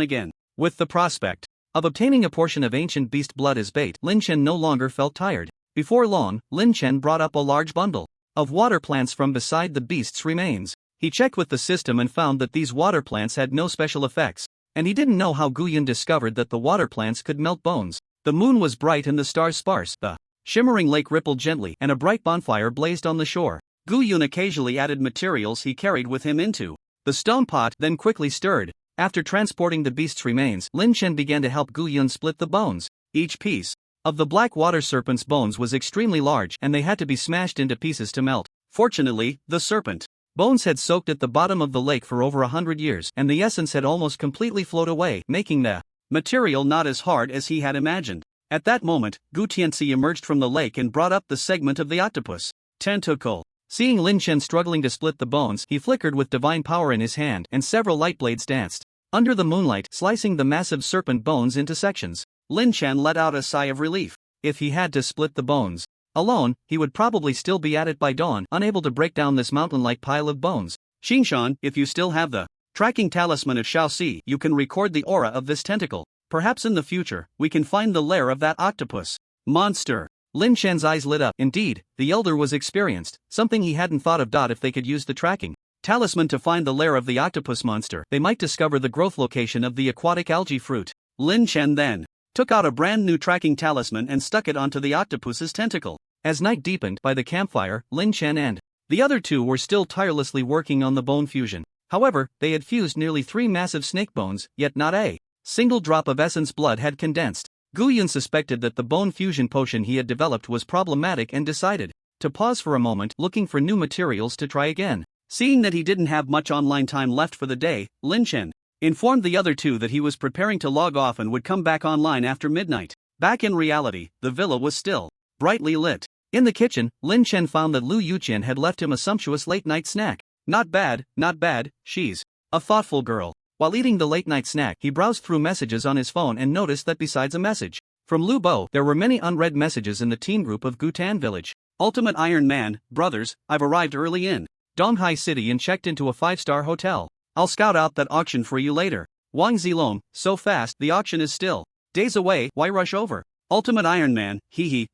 again. With the prospect of obtaining a portion of ancient beast blood as bait, Lin Chen no longer felt tired. Before long, Lin Chen brought up a large bundle of water plants from beside the beast's remains. He checked with the system and found that these water plants had no special effects, and he didn't know how Gu Yun discovered that the water plants could melt bones. The moon was bright and the stars sparse. The shimmering lake rippled gently, and a bright bonfire blazed on the shore. Gu Yun occasionally added materials he carried with him into the stone pot, then quickly stirred. After transporting the beast's remains, Lin Chen began to help Gu Yun split the bones. Each piece of the black water serpent's bones was extremely large, and they had to be smashed into pieces to melt. Fortunately, the serpent bones had soaked at the bottom of the lake for over 100 years, and the essence had almost completely flowed away, making the material not as hard as he had imagined. At that moment, Gu Tianxi emerged from the lake and brought up the segment of the octopus tentacle. Seeing Lin Chen struggling to split the bones, he flickered with divine power in his hand, and several light blades danced under the moonlight, slicing the massive serpent bones into sections. Lin Chen let out a sigh of relief. If he had to split the bones alone, he would probably still be at it by dawn, unable to break down this mountain-like pile of bones. Xinshan, if you still have the tracking talisman of Shaoxi, you can record the aura of this tentacle. Perhaps in the future, we can find the lair of that octopus monster. Lin Chen's eyes lit up. Indeed, the elder was experienced, something he hadn't thought of. If they could use the tracking talisman to find the lair of the octopus monster, they might discover the growth location of the aquatic algae fruit. Lin Chen then took out a brand new tracking talisman and stuck it onto the octopus's tentacle. As night deepened, by the campfire, Lin Chen and the other two were still tirelessly working on the bone fusion. However, they had fused nearly 3 massive snake bones, yet not a single drop of essence blood had condensed. Gu Yun suspected that the bone fusion potion he had developed was problematic and decided to pause for a moment, looking for new materials to try again. Seeing that he didn't have much online time left for the day, Lin Chen informed the other two that he was preparing to log off and would come back online after midnight. Back in reality, the villa was still brightly lit. In the kitchen, Lin Chen found that Lu Yuqian had left him a sumptuous late-night snack. Not bad, she's a thoughtful girl. While eating the late-night snack, he browsed through messages on his phone and noticed that besides a message from Lu Bo, there were many unread messages in the teen group of Gutan Village. Ultimate Iron Man, brothers, I've arrived early in Donghai City and checked into a 5-star hotel. I'll scout out that auction for you later. Wang Zilong, so fast, the auction is still days away, why rush over? Ultimate Iron Man,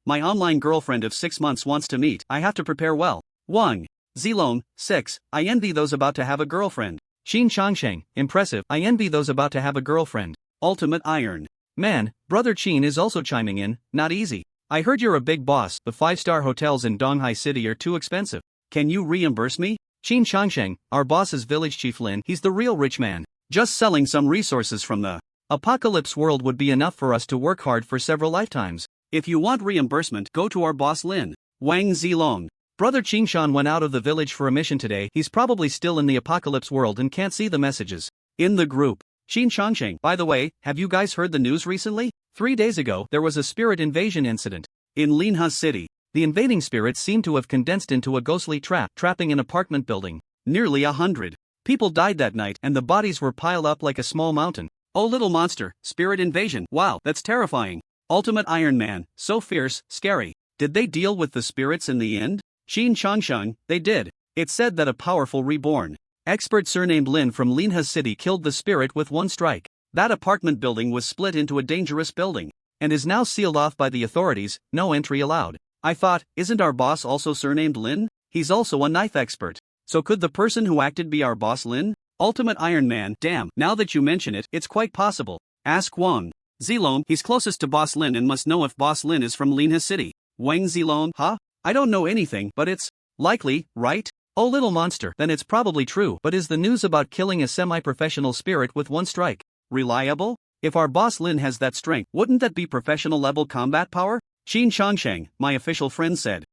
my online girlfriend of 6 months wants to meet, I have to prepare well. Wang Zilong, 6, I envy those about to have a girlfriend. Xin Changsheng, impressive, I envy those about to have a girlfriend. Ultimate Iron Man, brother Qin is also chiming in, not easy. I heard you're a big boss, the 5-star hotels in Donghai City are too expensive. Can you reimburse me? Xin Changsheng, our boss is village chief Lin, he's the real rich man. Just selling some resources from the apocalypse world would be enough for us to work hard for several lifetimes. If you want reimbursement, go to our boss Lin. Wang Zilong. Brother Qingshan went out of the village for a mission today, he's probably still in the apocalypse world and can't see the messages in the group. Xin Changsheng, by the way, have you guys heard the news recently? 3 days ago, there was a spirit invasion incident in Linha City. The invading spirits seem to have condensed into a ghostly trap, trapping an apartment building. Nearly 100 people died that night, and the bodies were piled up like a small mountain. Oh little monster, spirit invasion, wow, that's terrifying. Ultimate Iron Man, so fierce, scary. Did they deal with the spirits in the end? Qin Changsheng, they did. It said that a powerful reborn expert surnamed Lin from Linha City killed the spirit with one strike. That apartment building was split into a dangerous building and is now sealed off by the authorities, no entry allowed. I thought, isn't our boss also surnamed Lin? He's also a knife expert. So could the person who acted be our boss Lin? Ultimate Iron Man, damn, now that you mention it, it's quite possible. Ask Wang Zilong, he's closest to Boss Lin and must know if Boss Lin is from Linha City. Wang Zilong, huh? I don't know anything, but it's likely, right? Oh little monster, then it's probably true. But is the news about killing a semi-professional spirit with one strike reliable? If our boss Lin has that strength, wouldn't that be professional level combat power? Qin Changsheng, my official friend said.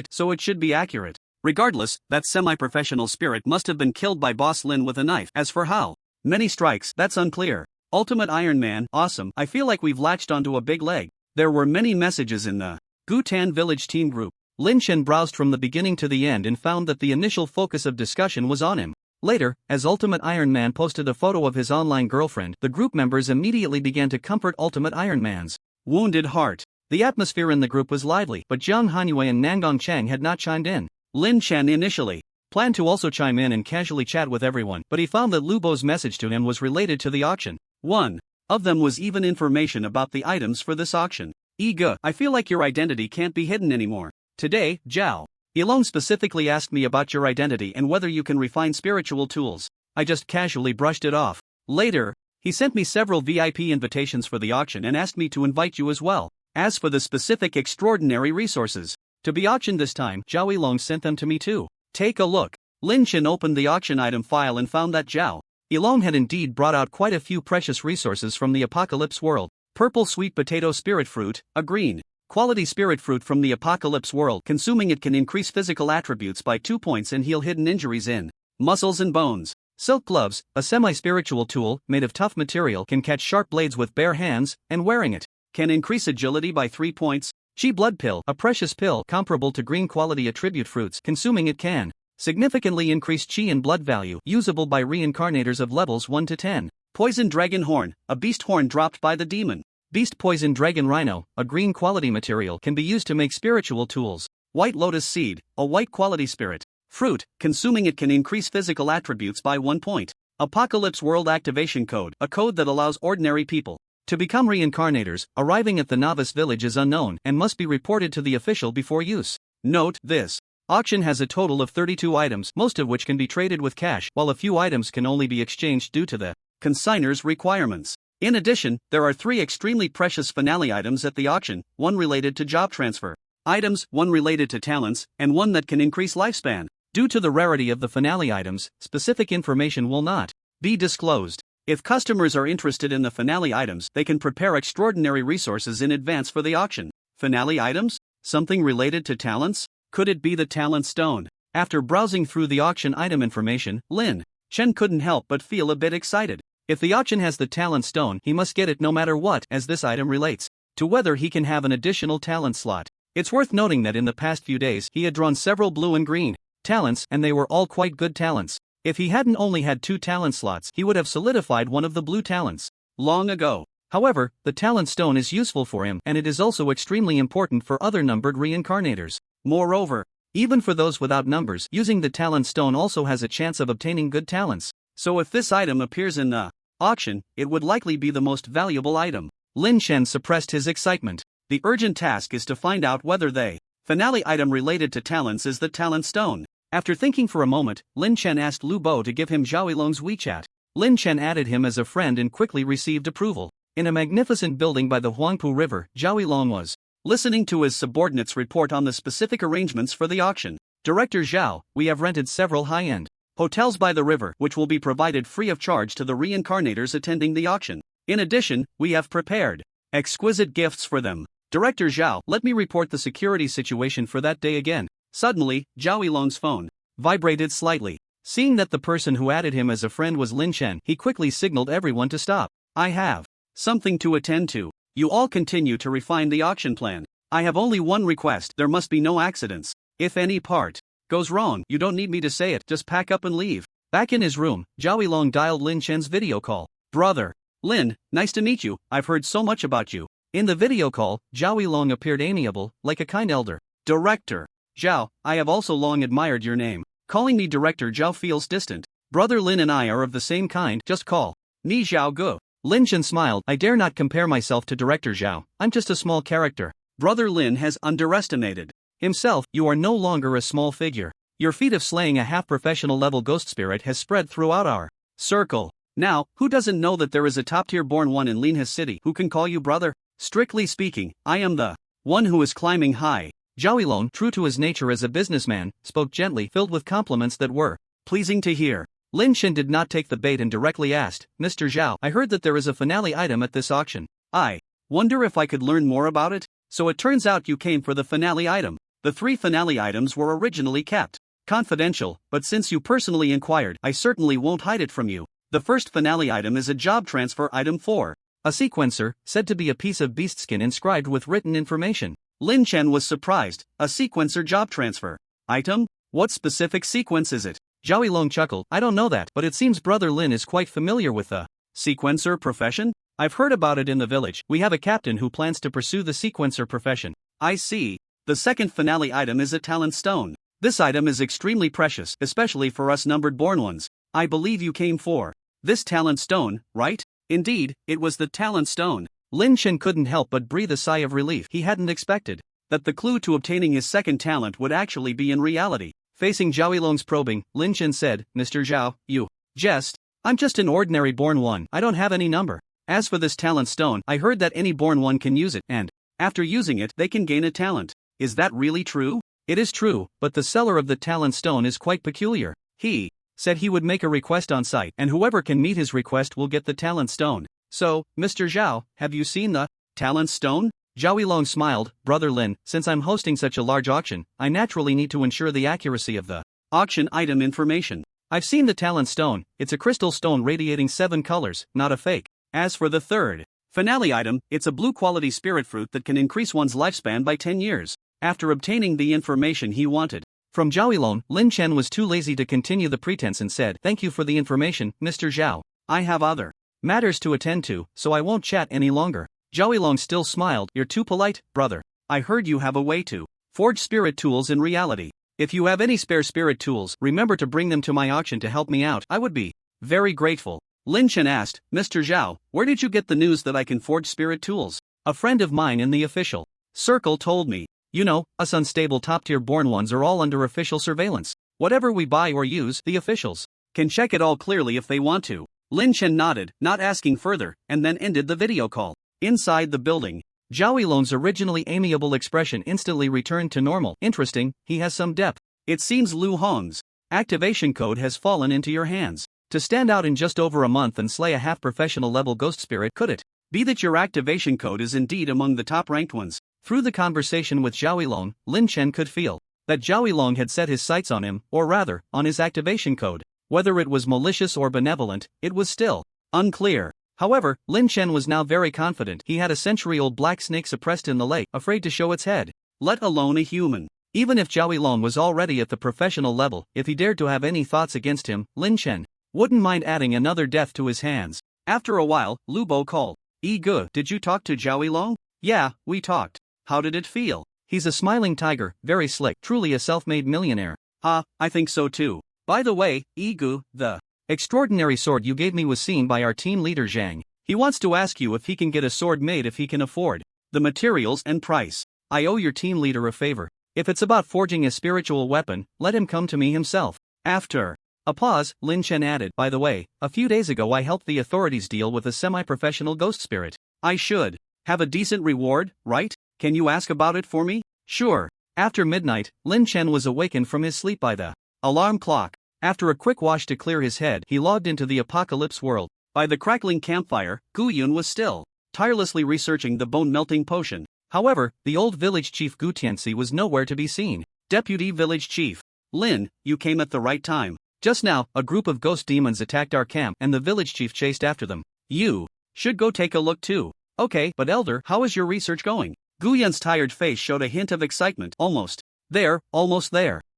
So it should be accurate. Regardless, that semi-professional spirit must have been killed by Boss Lin with a knife. As for how many strikes, that's unclear. Ultimate Iron Man, awesome, I feel like we've latched onto a big leg. There were many messages in the Gutan Village team group. Lin Chen browsed from the beginning to the end and found that the initial focus of discussion was on him. Later, as Ultimate Iron Man posted a photo of his online girlfriend, the group members immediately began to comfort Ultimate Iron Man's wounded heart. The atmosphere in the group was lively, but Jiang Hanyue and Nangong Chang had not chimed in. Lin Chen initially planned to also chime in and casually chat with everyone, but he found that Lu Bo's message to him was related to the auction. One of them was even information about the items for this auction. Ega, I feel like your identity can't be hidden anymore. Today, Zhao Yilong specifically asked me about your identity and whether you can refine spiritual tools. I just casually brushed it off. Later, he sent me several VIP invitations for the auction and asked me to invite you as well. As for the specific extraordinary resources to be auctioned this time, Zhao Yilong sent them to me too. Take a look. Lin Chen opened the auction item file and found that Zhao Yilong had indeed brought out quite a few precious resources from the Apocalypse world. Purple sweet potato spirit fruit, a green quality spirit fruit from the Apocalypse world. Consuming it can increase physical attributes by 2 points and heal hidden injuries in muscles and bones. Silk gloves, a semi-spiritual tool made of tough material, can catch sharp blades with bare hands, and wearing it can increase agility by 3 points. Chi blood pill, a precious pill comparable to green quality attribute fruits. Consuming it can significantly increase chi and blood value, usable by reincarnators of levels 1 to 10. Poison dragon horn, a beast horn dropped by the demon beast poison dragon rhino, a green quality material, can be used to make spiritual tools. White lotus seed, a white quality spirit fruit, consuming it can increase physical attributes by 1 point. Apocalypse world activation code, a code that allows ordinary people to become reincarnators. Arriving at the novice village is unknown and must be reported to the official before use. Note, this auction has a total of 32 items, most of which can be traded with cash, while a few items can only be exchanged due to the consignor's requirements. In addition, there are 3 extremely precious finale items at the auction, one related to job transfer items, one related to talents, and one that can increase lifespan. Due to the rarity of the finale items, specific information will not be disclosed. If customers are interested in the finale items, they can prepare extraordinary resources in advance for the auction. Finale items? Something related to talents? Could it be the talent stone? After browsing through the auction item information, Lin Chen couldn't help but feel a bit excited. If the auction has the talent stone, he must get it no matter what, as this item relates to whether he can have an additional talent slot. It's worth noting that in the past few days he had drawn several blue and green talents, and they were all quite good talents. If he hadn't only had 2 talent slots, he would have solidified one of the blue talents long ago. However, the talent stone is useful for him, and it is also extremely important for other numbered reincarnators. Moreover, even for those without numbers, using the talent stone also has a chance of obtaining good talents. So if this item appears in the auction, it would likely be the most valuable item. Lin Chen suppressed his excitement. The urgent task is to find out whether the finale item related to talents is the talent stone. After thinking for a moment, Lin Chen asked Lu Bo to give him Zhao Yilong's WeChat. Lin Chen added him as a friend and quickly received approval. In a magnificent building by the Huangpu River, Zhao Yilong was listening to his subordinates report on the specific arrangements for the auction. Director Zhao, we have rented several high-end hotels by the river, which will be provided free of charge to the reincarnators attending the auction. In addition, we have prepared exquisite gifts for them. Director Zhao, let me report the security situation for that day again. Suddenly, Zhao Yilong's phone vibrated slightly. Seeing that the person who added him as a friend was Lin Chen, he quickly signaled everyone to stop. I have something to attend to. You all continue to refine the auction plan. I have only one request: there must be no accidents. If any part goes wrong, you don't need me to say it, just pack up and leave. Back in his room, Zhao Yilong dialed Lin Chen's video call. Brother Lin, nice to meet you, I've heard so much about you. In the video call, Zhao Yilong appeared amiable, like a kind elder. Director Zhao, I have also long admired your name. Calling me Director Zhao feels distant. Brother Lin and I are of the same kind, just call me Zhao Gu. Lin Chen smiled. I dare not compare myself to Director Zhao, I'm just a small character. Brother Lin has underestimated himself. You are no longer a small figure. Your feat of slaying a half-professional level ghost spirit has spread throughout our circle. Now, who doesn't know that there is a top-tier born one in Linha's city who can call you brother? Strictly speaking, I am the one who is climbing high. Zhao Yilong, true to his nature as a businessman, spoke gently, filled with compliments that were pleasing to hear. Lin Chen did not take the bait and directly asked, Mr. Zhao, I heard that there is a finale item at this auction. I wonder if I could learn more about it? So it turns out you came for the finale item. The 3 finale items were originally kept confidential, but since you personally inquired, I certainly won't hide it from you. The first finale item is a job transfer item 4. A sequencer, said to be a piece of beast skin inscribed with written information. Lin Chen was surprised. A sequencer job transfer item? What specific sequence is it? Zhao Yilong chuckled. I don't know that, but it seems Brother Lin is quite familiar with the sequencer profession? I've heard about it in the village. We have a captain who plans to pursue the sequencer profession. I see. The second finale item is a talent stone. This item is extremely precious, especially for us numbered born ones. I believe you came for this talent stone, right? Indeed, it was the talent stone. Lin Chen couldn't help but breathe a sigh of relief. He hadn't expected that the clue to obtaining his second talent would actually be in reality. Facing Zhao Yilong's probing, Lin Chen said, Mr. Zhao, you jest? I'm just an ordinary born one. I don't have any number. As for this talent stone, I heard that any born one can use it, and after using it, they can gain a talent. Is that really true? It is true, but the seller of the talent stone is quite peculiar. He said he would make a request on site, and whoever can meet his request will get the talent stone. So, Mr. Zhao, have you seen the talent stone? Zhao Yilong smiled. Brother Lin, since I'm hosting such a large auction, I naturally need to ensure the accuracy of the auction item information. I've seen the talent stone. It's a crystal stone radiating 7 colors, not a fake. As for the third finale item, it's a blue quality spirit fruit that can increase one's lifespan by 10 years. After obtaining the information he wanted from Zhao Yilong, Lin Chen was too lazy to continue the pretense and said, Thank you for the information, Mr. Zhao. I have other matters to attend to, so I won't chat any longer. Zhao Yilong still smiled. You're too polite, brother. I heard you have a way to forge spirit tools in reality. If you have any spare spirit tools, remember to bring them to my auction to help me out. I would be very grateful. Lin Chen asked, Mr. Zhao, where did you get the news that I can forge spirit tools? A friend of mine in the official circle told me. You know, us unstable top-tier born ones are all under official surveillance. Whatever we buy or use, the officials can check it all clearly if they want to. Lin Chen nodded, not asking further, and then ended the video call. Inside the building, Zhao Yilong's originally amiable expression instantly returned to normal. Interesting, he has some depth. It seems Lu Hong's activation code has fallen into your hands. To stand out in just over a month and slay a half-professional level ghost spirit, could it be that your activation code is indeed among the top-ranked ones? Through the conversation with Zhao Yilong, Lin Chen could feel that Zhao Yilong had set his sights on him, or rather, on his activation code. Whether it was malicious or benevolent, it was still unclear. However, Lin Chen was now very confident he had a century-old black snake suppressed in the lake, afraid to show its head, let alone a human. Even if Zhao Yilong was already at the professional level, if he dared to have any thoughts against him, Lin Chen wouldn't mind adding another death to his hands. After a while, Lu Bo called. Gu, did you talk to Zhao Yilong? Yeah, we talked. How did it feel? He's a smiling tiger, very slick, truly a self-made millionaire. I think so too. By the way, Gu, the extraordinary sword you gave me was seen by our team leader Zhang. He wants to ask you if he can get a sword made if he can afford the materials and price. I owe your team leader a favor. If it's about forging a spiritual weapon, let him come to me himself. After a pause, Lin Chen added, by the way, a few days ago I helped the authorities deal with a semi-professional ghost spirit. I should have a decent reward, right? Can you ask about it for me? Sure. After midnight, Lin Chen was awakened from his sleep by the alarm clock. After a quick wash to clear his head, he logged into the apocalypse world. By the crackling campfire, Gu Yun was still tirelessly researching the bone-melting potion. However, the old village chief Gu Tianxi was nowhere to be seen. Deputy Village Chief Lin, you came at the right time. Just now, a group of ghost demons attacked our camp and the village chief chased after them. You should go take a look too. Okay, but Elder, how is your research going? Gu Yun's tired face showed a hint of excitement. Almost there.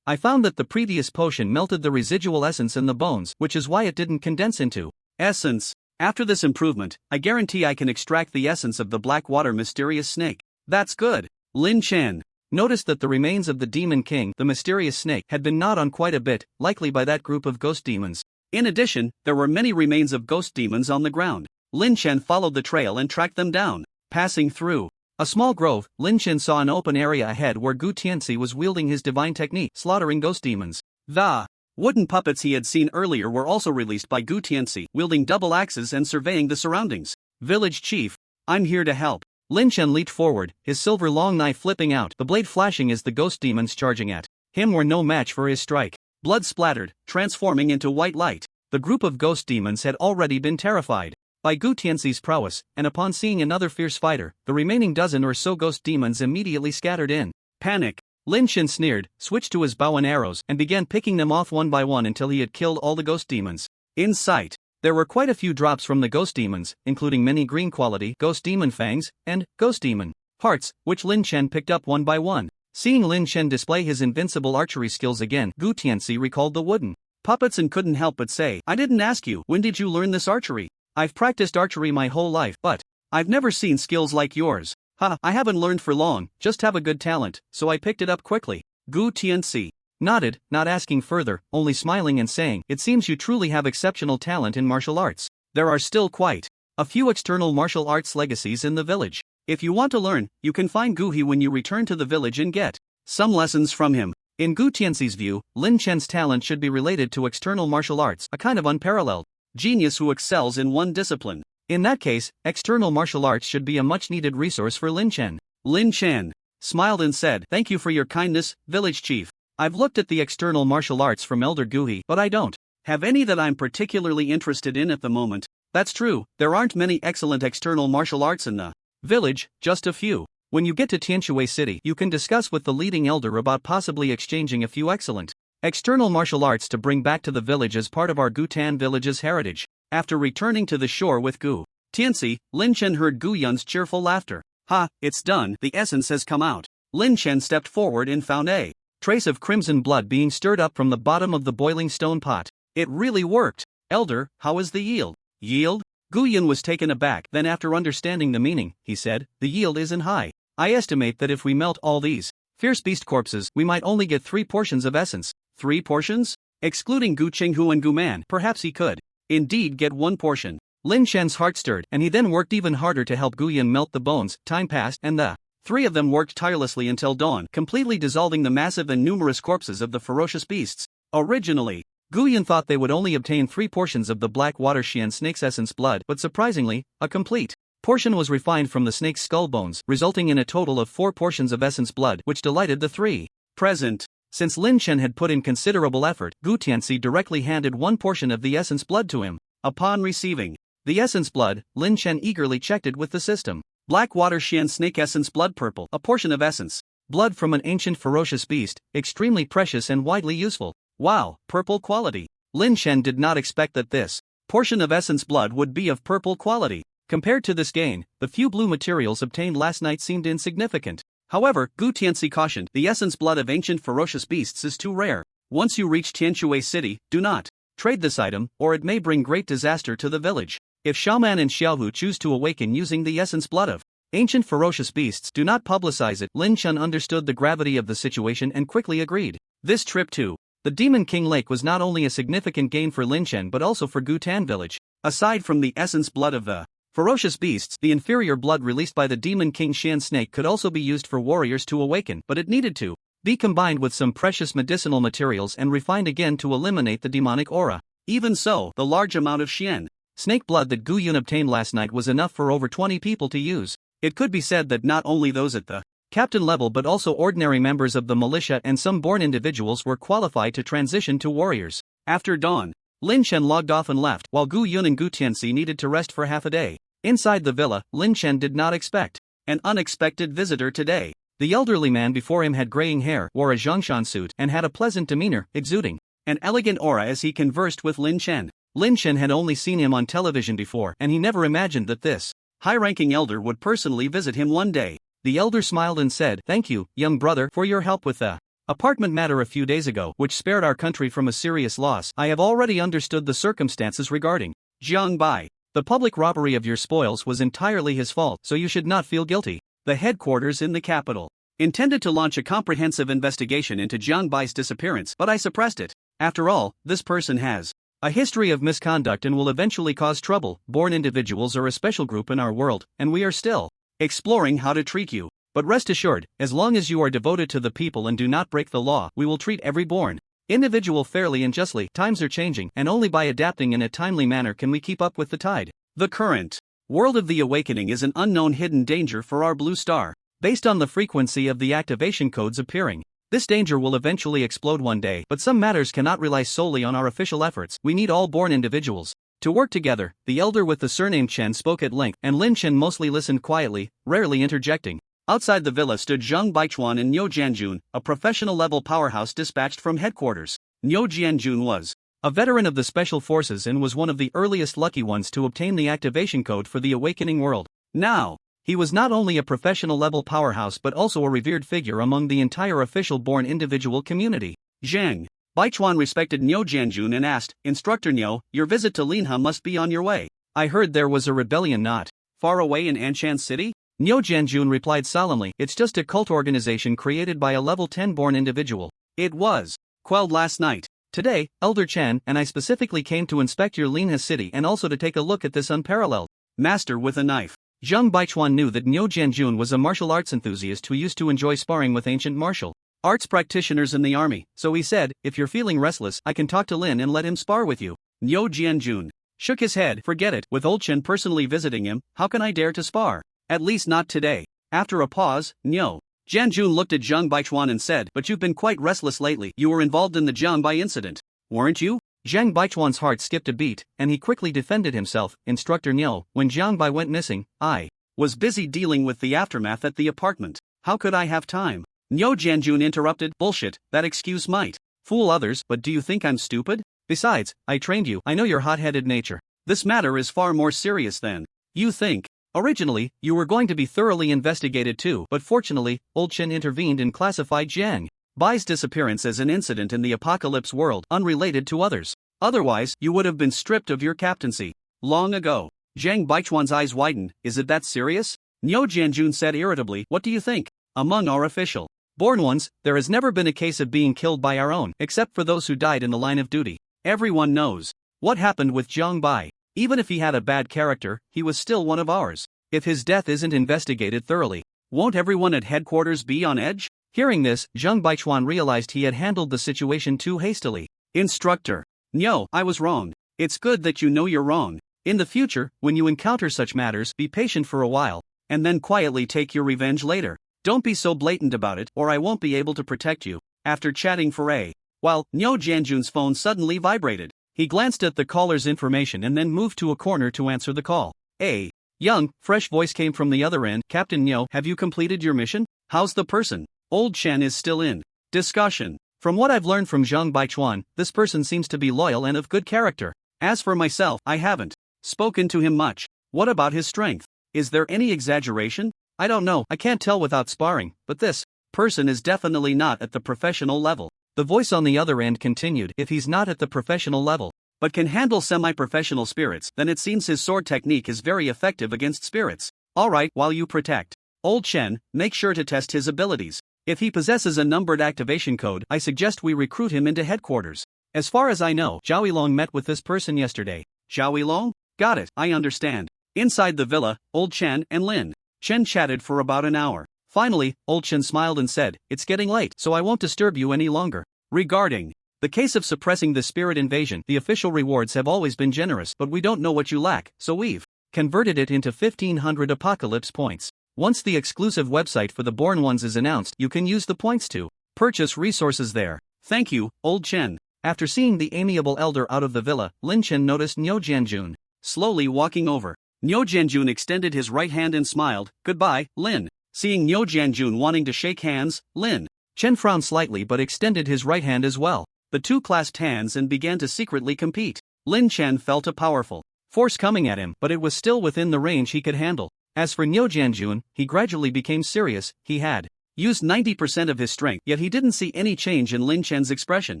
I found that the previous potion melted the residual essence in the bones, which is why it didn't condense into essence. After this improvement, I guarantee I can extract the essence of the black water mysterious snake. That's good. Lin Chen noticed that the remains of the Demon King, the mysterious snake, had been gnawed on quite a bit, likely by that group of ghost demons. In addition, there were many remains of ghost demons on the ground. Lin Chen followed the trail and tracked them down. Passing through a small grove, Lin Chen saw an open area ahead where Gu Tianxi was wielding his divine technique, slaughtering ghost demons. The wooden puppets he had seen earlier were also released by Gu Tianxi, wielding double axes and surveying the surroundings. Village chief, I'm here to help. Lin Chen leaped forward, his silver long knife flipping out, the blade flashing as the ghost demons charging at him were no match for his strike. Blood splattered, transforming into white light. The group of ghost demons had already been terrified by Gu Tianxi's prowess, and upon seeing another fierce fighter, the remaining dozen or so ghost demons immediately scattered in panic. Lin Chen sneered, switched to his bow and arrows, and began picking them off one by one until he had killed all the ghost demons. In sight, there were quite a few drops from the ghost demons, including many green quality ghost demon fangs and ghost demon hearts, which Lin Chen picked up one by one. Seeing Lin Chen display his invincible archery skills again, Gu Tianxi recalled the wooden puppets and couldn't help but say, I didn't ask you, when did you learn this archery? I've practiced archery my whole life, but I've never seen skills like yours. Ha, I haven't learned for long, just have a good talent, so I picked it up quickly. Gu Tianxi nodded, not asking further, only smiling and saying, it seems you truly have exceptional talent in martial arts. There are still quite a few external martial arts legacies in the village. If you want to learn, you can find Gu He when you return to the village and get some lessons from him. In Gu Tianxi's view, Lin Chen's talent should be related to external martial arts, a kind of unparalleled genius who excels in one discipline. In that case, external martial arts should be a much-needed resource for Lin Chen. Lin Chen smiled and said, thank you for your kindness, village chief. I've looked at the external martial arts from Elder Gu He, but I don't have any that I'm particularly interested in at the moment. That's true, there aren't many excellent external martial arts in the village, just a few. When you get to Tianshui City, you can discuss with the leading elder about possibly exchanging a few excellent external martial arts to bring back to the village as part of our Gutan village's heritage. After returning to the shore with Gu Tianxi, Lin Chen heard Gu Yun's cheerful laughter. Ha, it's done, the essence has come out. Lin Chen stepped forward and found a trace of crimson blood being stirred up from the bottom of the boiling stone pot. It really worked. Elder, how is the yield? Yield? Gu Yun was taken aback, then after understanding the meaning, he said, the yield isn't high. I estimate that if we melt all these fierce beast corpses, we might only get 3 portions of essence. 3 portions? Excluding Gu Qinghu and Gu Man, perhaps he could indeed get 1 portion. Lin Chen's heart stirred, and he then worked even harder to help Gu Yun melt the bones. Time passed, and the 3 of them worked tirelessly until dawn, completely dissolving the massive and numerous corpses of the ferocious beasts. Originally, Gu Yun thought they would only obtain 3 portions of the black water Xian snake's essence blood, but surprisingly, a complete portion was refined from the snake's skull bones, resulting in a total of 4 portions of essence blood, which delighted the 3 present. Since Lin Chen had put in considerable effort, Gu Tianxi directly handed 1 portion of the essence blood to him. Upon receiving the essence blood, Lin Chen eagerly checked it with the system. Black water Xian snake essence blood purple, a portion of essence blood from an ancient ferocious beast, extremely precious and widely useful. Wow, purple quality. Lin Chen did not expect that this portion of essence blood would be of purple quality. Compared to this gain, the few blue materials obtained last night seemed insignificant. However, Gu Tianxi cautioned, the essence blood of ancient ferocious beasts is too rare. Once you reach Tianshui City, do not trade this item, or it may bring great disaster to the village. If Xiaoman and Xiaohu choose to awaken using the essence blood of ancient ferocious beasts, do not publicize it. Lin Chen understood the gravity of the situation and quickly agreed. This trip to the Demon King Lake was not only a significant gain for Lin Chen but also for Gutan village. Aside from the essence blood of the ferocious beasts, the inferior blood released by the Demon King Xian snake could also be used for warriors to awaken, but it needed to be combined with some precious medicinal materials and refined again to eliminate the demonic aura. Even so, the large amount of Xian snake blood that Gu Yun obtained last night was enough for over 20 people to use. It could be said that not only those at the captain level but also ordinary members of the militia and some born individuals were qualified to transition to warriors. After dawn, Lin Chen logged off and left, while Gu Yun and Gu Tianxi needed to rest for half a day. Inside the villa, Lin Chen did not expect an unexpected visitor today. The elderly man before him had graying hair, wore a Zhongshan suit, and had a pleasant demeanor, exuding an elegant aura as he conversed with Lin Chen. Lin Chen had only seen him on television before, and he never imagined that this high-ranking elder would personally visit him one day. The elder smiled and said, "Thank you, young brother, for your help with the apartment matter a few days ago, which spared our country from a serious loss. I have already understood the circumstances regarding Jiang Bai. The public robbery of your spoils was entirely his fault, so you should not feel guilty." The headquarters in the capital. intended to launch a comprehensive investigation into Jiang Bai's disappearance, but I suppressed it. After all, this person has a history of misconduct and will eventually cause trouble. Born individuals are a special group in our world, and we are still exploring how to treat you. But rest assured, as long as you are devoted to the people and do not break the law, we will treat every born individual fairly and justly. Times are changing, and only by adapting in a timely manner can we keep up with the tide. The current world of the awakening is an unknown hidden danger for our blue star. Based on the frequency of the activation codes appearing, this danger will eventually explode one day, but some matters cannot rely solely on our official efforts. We need all born individuals to work together. The elder with the surname Chen spoke at length, and Lin Chen mostly listened quietly, rarely interjecting. Outside the villa stood Zhang Baichuan and Niu Jianjun, a professional-level powerhouse dispatched from headquarters. Niu Jianjun was a veteran of the special forces and was one of the earliest lucky ones to obtain the activation code for the awakening world. Now, he was not only a professional-level powerhouse but also a revered figure among the entire official-born individual community. Zhang Baichuan respected Niu Jianjun and asked, "Instructor Niu, your visit to Linha must be on your way. I heard there was a rebellion not far away in Anshan City?" Niu Jianjun replied solemnly, "It's just a cult organization created by a level 10 born individual. It was quelled last night. Today, Elder Chen and I specifically came to inspect your Linha city and also to take a look at this unparalleled master with a knife." Zhang Baichuan knew that Niu Jianjun was a martial arts enthusiast who used to enjoy sparring with ancient martial arts practitioners in the army, so he said, "If you're feeling restless, I can talk to Lin and let him spar with you." Niu Jianjun shook his head. "Forget it, with old Chen personally visiting him, how can I dare to spar? At least not today." After a pause, Niu Jianjun looked at Zhang Baichuan and said, "But you've been quite restless lately. You were involved in the Jiang Bai incident, weren't you?" Zhang Baichuan's heart skipped a beat, and he quickly defended himself. "Instructor Niu, when Jiang Bai went missing, I was busy dealing with the aftermath at the apartment. How could I have time?" Niu Jianjun interrupted, "Bullshit, that excuse might fool others, but do you think I'm stupid? Besides, I trained you. I know your hot-headed nature. This matter is far more serious than you think. Originally, you were going to be thoroughly investigated too, but fortunately, old Chen intervened and classified Jiang Bai's disappearance as an incident in the apocalypse world, unrelated to others. Otherwise, you would have been stripped of your captaincy long ago." Zhang Baichuan's eyes widened. "Is it that serious?" Niu Jianjun said irritably, "What do you think? Among our official born ones, there has never been a case of being killed by our own, except for those who died in the line of duty. Everyone knows what happened with Jiang Bai. Even if he had a bad character, he was still one of ours. If his death isn't investigated thoroughly, won't everyone at headquarters be on edge?" Hearing this, Zhang Baichuan realized he had handled the situation too hastily. "Instructor Niu, I was wrong. It's good that you know you're wrong. In the future, when you encounter such matters, be patient for a while, and then quietly take your revenge later. Don't be so blatant about it, or I won't be able to protect you." After chatting for a while, Niu Jianjun's phone suddenly vibrated. He glanced at the caller's information and then moved to a corner to answer the call. A young, fresh voice came from the other end. "Captain Niu, have you completed your mission? How's the person? Old Chen is still in discussion. From what I've learned from Zhang Baichuan, this person seems to be loyal and of good character. As for myself, I haven't spoken to him much. What about his strength? Is there any exaggeration? I don't know. I can't tell without sparring, but this person is definitely not at the professional level." The voice on the other end continued, "If he's not at the professional level, but can handle semi-professional spirits, then it seems his sword technique is very effective against spirits. Alright, while you protect old Chen, make sure to test his abilities. If he possesses a numbered activation code, I suggest we recruit him into headquarters. As far as I know, Zhao Yilong met with this person yesterday." "Zhao Yilong? Got it, I understand." Inside the villa, old Chen and Lin Chen chatted for about an hour. Finally, old Chen smiled and said, "It's getting late, so I won't disturb you any longer. Regarding the case of suppressing the spirit invasion, the official rewards have always been generous, but we don't know what you lack, so we've converted it into 1,500 apocalypse points. Once the exclusive website for the Born Ones is announced, you can use the points to purchase resources there." "Thank you, old Chen." After seeing the amiable elder out of the villa, Lin Chen noticed Niu Jianjun slowly walking over. Niu Jianjun extended his right hand and smiled. "Goodbye, Lin." Seeing Niu Jianjun wanting to shake hands, Lin Chen frowned slightly but extended his right hand as well. The two clasped hands and began to secretly compete. Lin Chen felt a powerful force coming at him, but it was still within the range he could handle. As for Niu Jianjun, he gradually became serious. He had used 90% of his strength, yet he didn't see any change in Lin Chen's expression.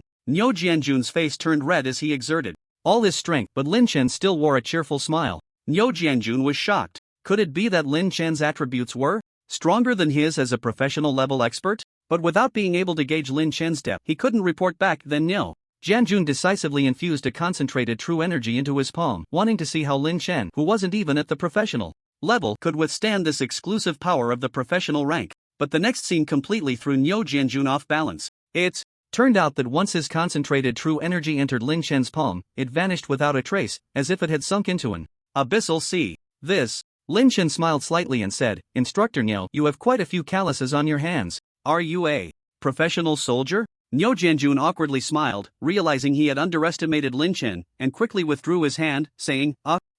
Niu Jianjun's face turned red as he exerted all his strength, but Lin Chen still wore a cheerful smile. Niu Jianjun was shocked. Could it be that Lin Chen's attributes were Stronger than his as a professional level expert? But without being able to gauge Lin Chen's depth, he couldn't report back. Then no. Jianjun decisively infused a concentrated true energy into his palm, wanting to see how Lin Chen, who wasn't even at the professional level, could withstand this exclusive power of the professional rank. But the next scene completely threw Niu Jianjun off balance. It turned out that once his concentrated true energy entered Lin Chen's palm, it vanished without a trace, as if it had sunk into an abyssal sea. This. Lin Chen smiled slightly and said, "Instructor Niu, you have quite a few calluses on your hands. Are you a professional soldier?" Niu Jianjun awkwardly smiled, realizing he had underestimated Lin Chen, and quickly withdrew his hand, saying,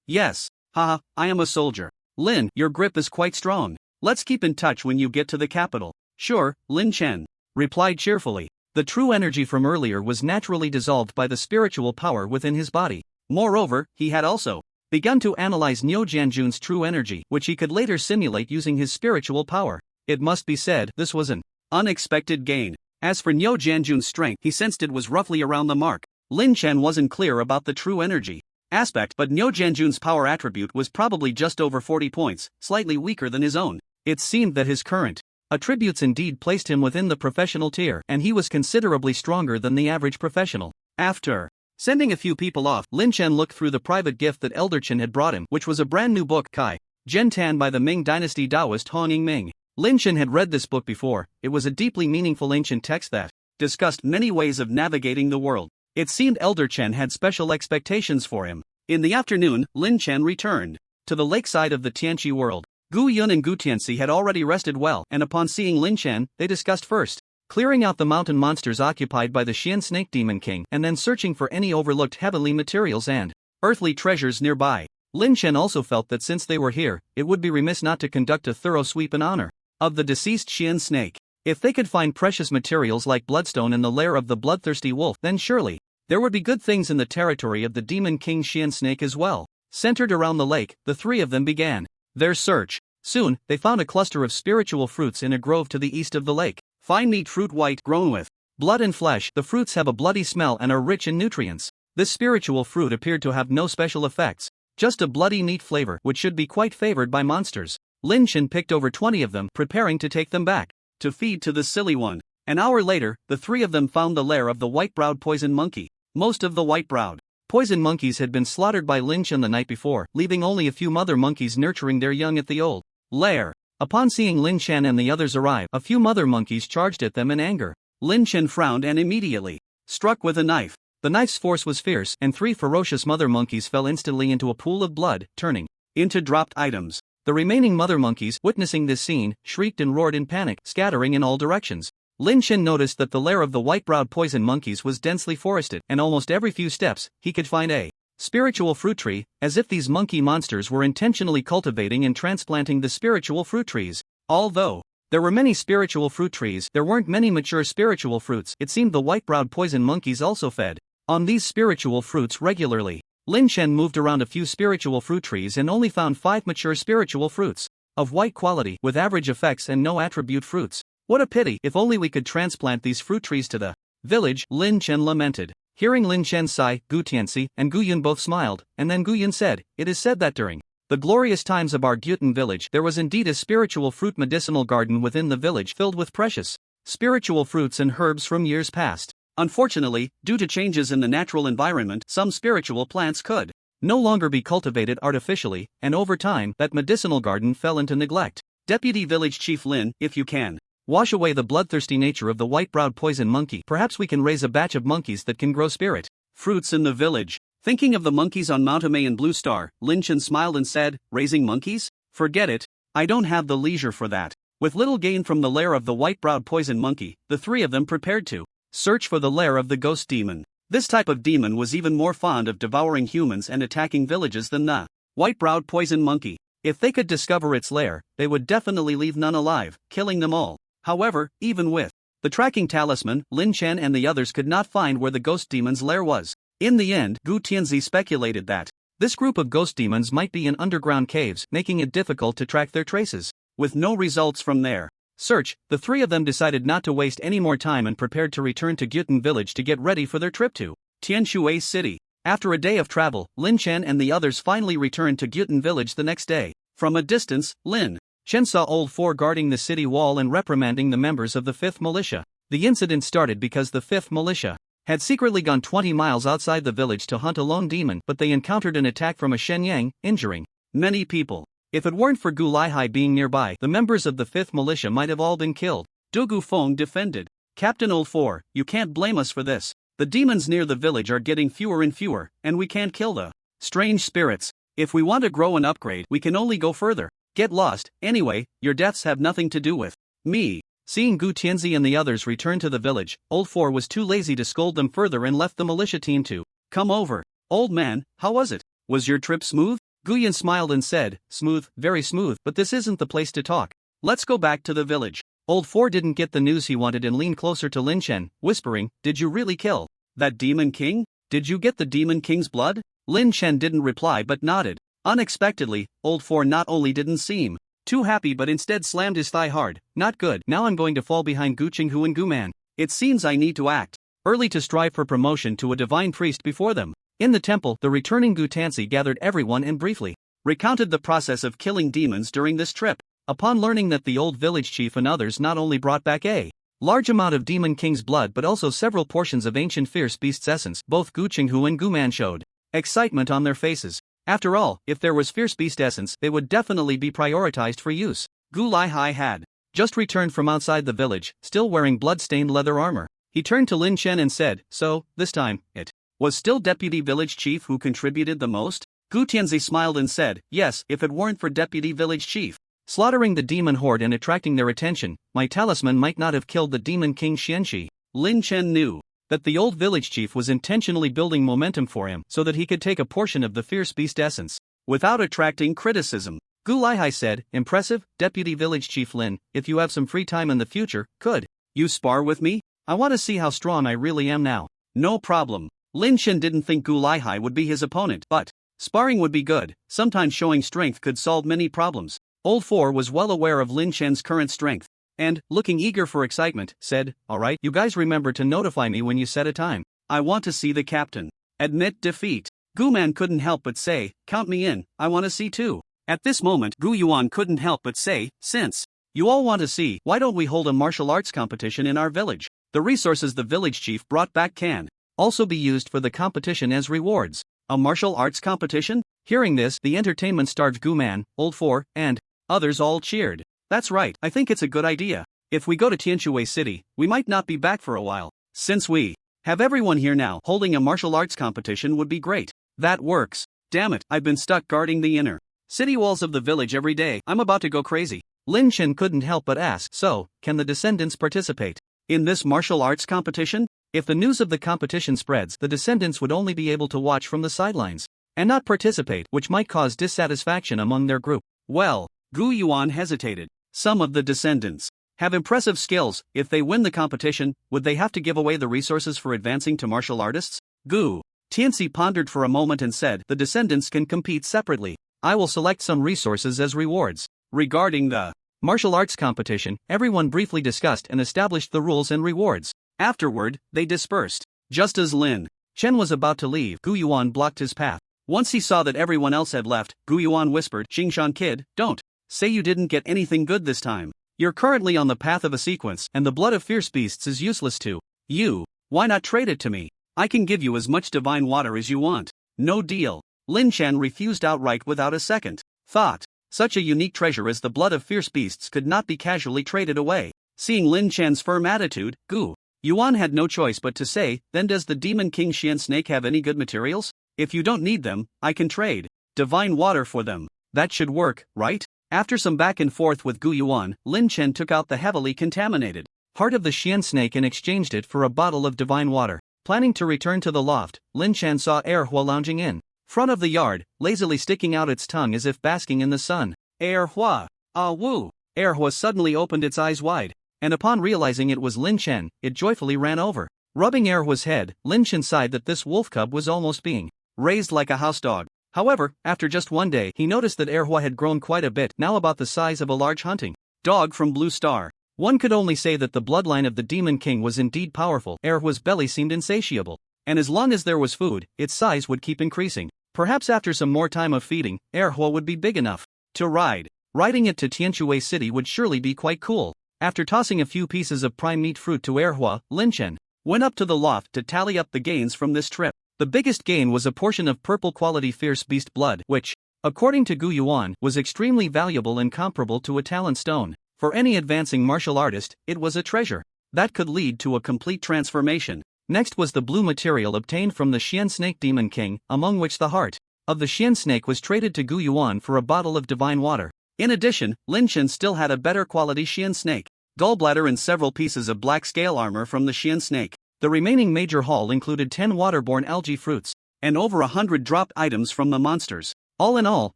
yes. Haha, I am a soldier. Lin, your grip is quite strong. Let's keep in touch when you get to the capital." "Sure," Lin Chen replied cheerfully. The true energy from earlier was naturally dissolved by the spiritual power within his body. Moreover, he had also begun to analyze Niu Jianjun's true energy, which he could later simulate using his spiritual power. It must be said, this was an unexpected gain. As for Niu Jianjun's strength, he sensed it was roughly around the mark. Lin Chen wasn't clear about the true energy aspect, but Niu Jianjun's power attribute was probably just over 40 points, slightly weaker than his own. It seemed that his current attributes indeed placed him within the professional tier, and he was considerably stronger than the average professional. After sending a few people off, Lin Chen looked through the private gift that Elder Chen had brought him, which was a brand new book, Kai Zhen Tan by the Ming Dynasty Taoist Hong Ying-ming. Lin Chen had read this book before. It was a deeply meaningful ancient text that discussed many ways of navigating the world. It seemed Elder Chen had special expectations for him. In the afternoon, Lin Chen returned to the lakeside of the Tianqi world. Gu Yun and Gu Tianxi had already rested well, and upon seeing Lin Chen, they discussed first clearing out the mountain monsters occupied by the Xian Snake Demon King, and then searching for any overlooked heavenly materials and earthly treasures nearby. Lin Chen also felt that since they were here, it would be remiss not to conduct a thorough sweep in honor of the deceased Xian snake. If they could find precious materials like bloodstone in the lair of the bloodthirsty wolf, then surely there would be good things in the territory of the Demon King Xian snake as well. Centered around the lake, the three of them began their search. Soon, they found a cluster of spiritual fruits in a grove to the east of the lake. Fine meat fruit white, grown with blood and flesh, the fruits have a bloody smell and are rich in nutrients. This spiritual fruit appeared to have no special effects, just a bloody neat flavor which should be quite favored by monsters. Lin Chen picked over 20 of them, preparing to take them back to feed to the silly one. An hour later, the three of them found the lair of the white-browed poison monkey. Most of the white-browed poison monkeys had been slaughtered by Lin Chen the night before, leaving only a few mother monkeys nurturing their young at the old lair. Upon seeing Lin Chen and the others arrive, a few mother monkeys charged at them in anger. Lin Chen frowned and immediately struck with a knife. The knife's force was fierce, and 3 ferocious mother monkeys fell instantly into a pool of blood, turning into dropped items. The remaining mother monkeys, witnessing this scene, shrieked and roared in panic, scattering in all directions. Lin Chen noticed that the lair of the white-browed poison monkeys was densely forested, and almost every few steps, he could find a spiritual fruit tree, as if these monkey monsters were intentionally cultivating and transplanting the spiritual fruit trees. Although there were many spiritual fruit trees, there weren't many mature spiritual fruits. It seemed the white-browed poison monkeys also fed on these spiritual fruits regularly. Lin Chen moved around a few spiritual fruit trees and only found 5 mature spiritual fruits of white quality, with average effects and no attribute fruits. What a pity! If only we could transplant these fruit trees to the village, Lin Chen lamented. Hearing Lin Chen sigh, Gu Tianxi and Gu Yun both smiled, and then Gu Yun said, "It is said that during the glorious times of our Gyutan village, there was indeed a spiritual fruit medicinal garden within the village filled with precious spiritual fruits and herbs from years past. Unfortunately, due to changes in the natural environment, some spiritual plants could no longer be cultivated artificially, and over time, that medicinal garden fell into neglect. Deputy Village Chief Lin, if you can wash away the bloodthirsty nature of the white-browed poison monkey, perhaps we can raise a batch of monkeys that can grow spirit fruits in the village." Thinking of the monkeys on Mount Amei and Blue Star, Lin Chen smiled and said, "Raising monkeys? Forget it. I don't have the leisure for that." With little gain from the lair of the white-browed poison monkey, the three of them prepared to search for the lair of the ghost demon. This type of demon was even more fond of devouring humans and attacking villages than the white-browed poison monkey. If they could discover its lair, they would definitely leave none alive, killing them all. However, even with the tracking talisman, Lin Chen and the others could not find where the ghost demon's lair was. In the end, Gu Tianzi speculated that this group of ghost demons might be in underground caves, making it difficult to track their traces. With no results from their search, the three of them decided not to waste any more time and prepared to return to Gyutan village to get ready for their trip to Tianshui City. After a day of travel, Lin Chen and the others finally returned to Gyutan village the next day. From a distance, Lin Chen saw Old Four guarding the city wall and reprimanding the members of the 5th Militia. The incident started because the 5th Militia had secretly gone 20 miles outside the village to hunt a lone demon, but they encountered an attack from a Shenyang, injuring many people. If it weren't for Gu Laihai being nearby, the members of the 5th Militia might have all been killed. Du Gufeng defended. Captain Old Four, you can't blame us for this. The demons near the village are getting fewer and fewer, and we can't kill the strange spirits. If we want to grow and upgrade, we can only go further. Get lost. Anyway, your deaths have nothing to do with me. Seeing Gu Tianzi and the others return to the village, Old Four was too lazy to scold them further and left the militia team to come over. Old man, how was it? Was your trip smooth? Guyan smiled and said, smooth, very smooth, but this isn't the place to talk. Let's go back to the village. Old Four didn't get the news he wanted and leaned closer to Lin Chen, whispering, did you really kill that demon king? Did you get the demon king's blood? Lin Chen didn't reply but nodded. Unexpectedly, Old Four not only didn't seem too happy but instead slammed his thigh hard. Not good. Now I'm going to fall behind Gu Qinghu and Gu Man. It seems I need to act early to strive for promotion to a divine priest before them. In the temple, the returning Gu Tansi gathered everyone and briefly recounted the process of killing demons during this trip. Upon learning that the old village chief and others not only brought back a large amount of demon king's blood but also several portions of ancient fierce beast's essence, both Gu Qinghu and Gu Man showed excitement on their faces. After all, if there was fierce beast essence, it would definitely be prioritized for use. Gu Laihai had just returned from outside the village, still wearing blood-stained leather armor. He turned to Lin Chen and said, so, this time, it was still Deputy Village Chief who contributed the most? Gu Tianzi smiled and said, yes, if it weren't for Deputy Village Chief slaughtering the demon horde and attracting their attention, my talisman might not have killed the demon king Xianxi. Lin Chen knew that the old village chief was intentionally building momentum for him so that he could take a portion of the fierce beast essence without attracting criticism. Gu Laihai said, impressive, Deputy Village Chief Lin, if you have some free time in the future, could you spar with me? I want to see how strong I really am now. No problem. Lin Chen didn't think Gu Laihai would be his opponent, but sparring would be good. Sometimes showing strength could solve many problems. Old Four was well aware of Lin Chen's current strength, and, looking eager for excitement, said, alright, you guys remember to notify me when you set a time. I want to see the captain admit defeat. Gu Man couldn't help but say, count me in, I want to see too. At this moment, Gu Yuan couldn't help but say, since you all want to see, why don't we hold a martial arts competition in our village? The resources the village chief brought back can also be used for the competition as rewards. A martial arts competition? Hearing this, the entertainment-starved Gu Man, Old Four, and others all cheered. That's right, I think it's a good idea. If we go to Tianshui City, we might not be back for a while. Since we have everyone here now, holding a martial arts competition would be great. That works. Damn it, I've been stuck guarding the inner city walls of the village every day. I'm about to go crazy. Lin Chen couldn't help but ask, so, can the descendants participate in this martial arts competition? If the news of the competition spreads, the descendants would only be able to watch from the sidelines and not participate, which might cause dissatisfaction among their group. Well, Gu Yuan hesitated. Some of the descendants have impressive skills. If they win the competition, would they have to give away the resources for advancing to martial artists? Gu Tianxi pondered for a moment and said, the descendants can compete separately. I will select some resources as rewards. Regarding the martial arts competition, everyone briefly discussed and established the rules and rewards. Afterward, they dispersed. Just as Lin Chen was about to leave, Gu Yuan blocked his path. Once he saw that everyone else had left, Gu Yuan whispered, Xingshan kid, don't say you didn't get anything good this time. You're currently on the path of a sequence, and the blood of fierce beasts is useless to you. Why not trade it to me? I can give you as much divine water as you want. No deal. Lin Chen refused outright without a second thought. Such a unique treasure as the blood of fierce beasts could not be casually traded away. Seeing Lin Chen's firm attitude, Gu Yuan had no choice but to say, then does the demon king Xian Snake have any good materials? If you don't need them, I can trade divine water for them. That should work, right? After some back and forth with Gu Yuan, Lin Chen took out the heavily contaminated heart of the Xian snake and exchanged it for a bottle of divine water. Planning to return to the loft, Lin Chen saw Erhua lounging in front of the yard, lazily sticking out its tongue as if basking in the sun. Erhua! Ah woo! Erhua suddenly opened its eyes wide, and upon realizing it was Lin Chen, it joyfully ran over. Rubbing Erhua's head, Lin Chen sighed that this wolf cub was almost being raised like a house dog. However, after just one day, he noticed that Erhua had grown quite a bit, now about the size of a large hunting dog from Blue Star. One could only say that the bloodline of the Demon King was indeed powerful. Erhua's belly seemed insatiable, and as long as there was food, its size would keep increasing. Perhaps after some more time of feeding, Erhua would be big enough to ride Riding it to Tianchuan City would surely be quite cool. After tossing a few pieces of prime meat fruit to Erhua, Lin Chen went up to the loft to tally up the gains from this trip. The biggest gain was a portion of purple quality fierce beast blood, which, according to Gu Yuan, was extremely valuable and comparable to a talent stone. For any advancing martial artist, it was a treasure that could lead to a complete transformation. Next was the blue material obtained from the Xian Snake Demon King, among which the heart of the Xian Snake was traded to Gu Yuan for a bottle of divine water. In addition, Lin Chen still had a better quality Xian Snake gallbladder and several pieces of black scale armor from the Xian Snake. The remaining major haul included 10 waterborne algae fruits and over 100 dropped items from the monsters. All in all,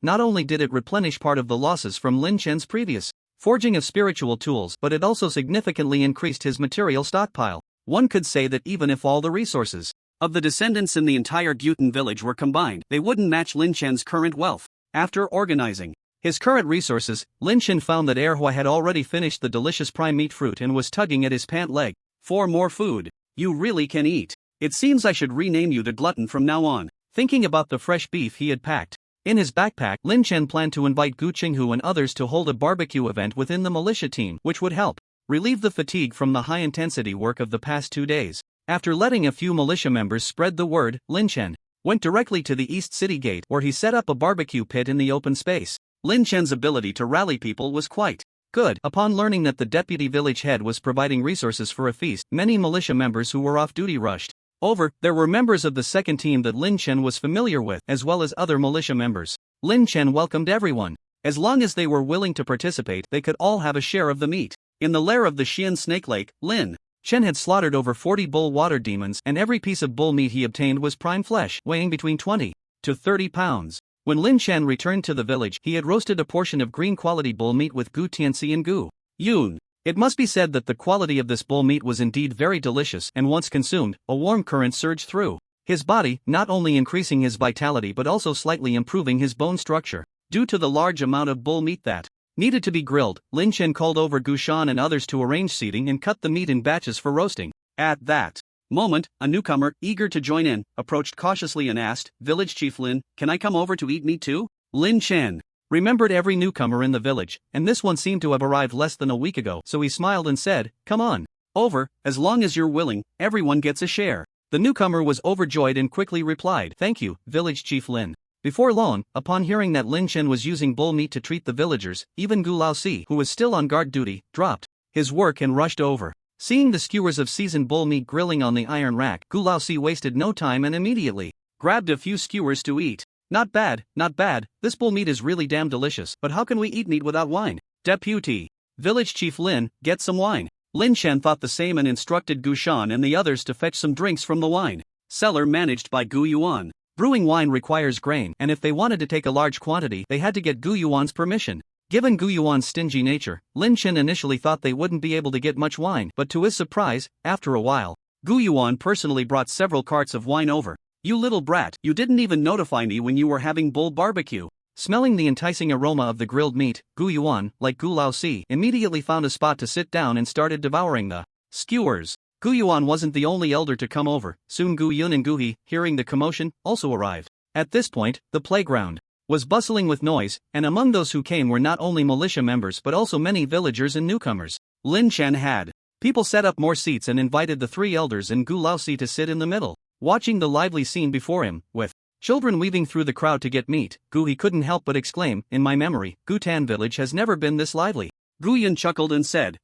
not only did it replenish part of the losses from Lin Chen's previous forging of spiritual tools, but it also significantly increased his material stockpile. One could say that even if all the resources of the descendants in the entire Guten village were combined, they wouldn't match Lin Chen's current wealth. After organizing his current resources, Lin Chen found that Erhua had already finished the delicious prime meat fruit and was tugging at his pant leg for more food. You really can eat. It seems I should rename you the glutton from now on. Thinking about the fresh beef he had packed in his backpack, Lin Chen planned to invite Gu Qinghu and others to hold a barbecue event within the militia team, which would help relieve the fatigue from the high-intensity work of the past 2 days. After letting a few militia members spread the word, Lin Chen went directly to the East City Gate, where he set up a barbecue pit in the open space. Lin Chen's ability to rally people was quite good. Upon learning that the deputy village head was providing resources for a feast, many militia members who were off duty rushed over. There were members of the second team that Lin Chen was familiar with, as well as other militia members. Lin Chen welcomed everyone. As long as they were willing to participate, they could all have a share of the meat. In the lair of the Xian Snake Lake, Lin Chen had slaughtered over 40 bull water demons, and every piece of bull meat he obtained was prime flesh, weighing between 20 to 30 pounds. When Lin Chen returned to the village, he had roasted a portion of green quality bull meat with Gu Tianxi and Gu Yun. It must be said that the quality of this bull meat was indeed very delicious, and once consumed, a warm current surged through his body, not only increasing his vitality but also slightly improving his bone structure. Due to the large amount of bull meat that needed to be grilled, Lin Chen called over Gu Shan and others to arrange seating and cut the meat in batches for roasting. At that moment, a newcomer, eager to join in, approached cautiously and asked, "Village Chief Lin, can I come over to eat meat too?" Lin Chen remembered every newcomer in the village, and this one seemed to have arrived less than a week ago, so he smiled and said, "Come on over, as long as you're willing, everyone gets a share." The newcomer was overjoyed and quickly replied, "Thank you, Village Chief Lin." Before long, upon hearing that Lin Chen was using bull meat to treat the villagers, even Gu Laosi, who was still on guard duty, dropped his work and rushed over. Seeing the skewers of seasoned bull meat grilling on the iron rack, Gu Laosi wasted no time and immediately grabbed a few skewers to eat. "Not bad, not bad, this bull meat is really damn delicious, but how can we eat meat without wine? Deputy Village Chief Lin, get some wine." Lin Chen thought the same and instructed Gu Shan and the others to fetch some drinks from the wine cellar managed by Gu Yuan. Brewing wine requires grain, and if they wanted to take a large quantity, they had to get Gu Yuan's permission. Given Gu Yuan's stingy nature, Lin Chen initially thought they wouldn't be able to get much wine, but to his surprise, after a while, Gu Yuan personally brought several carts of wine over. "You little brat, you didn't even notify me when you were having bull barbecue." Smelling the enticing aroma of the grilled meat, Gu Yuan, like Gu Laosi, immediately found a spot to sit down and started devouring the skewers. Gu Yuan wasn't the only elder to come over. Soon Gu Yun and Gu He, hearing the commotion, also arrived. At this point, the playground was bustling with noise, and among those who came were not only militia members but also many villagers and newcomers. Lin Chen had people set up more seats and invited the 3 elders and Gu Laosi to sit in the middle. Watching the lively scene before him, with children weaving through the crowd to get meat, Gu He couldn't help but exclaim, "In my memory, Gutan village has never been this lively." Gu Yun chuckled and said,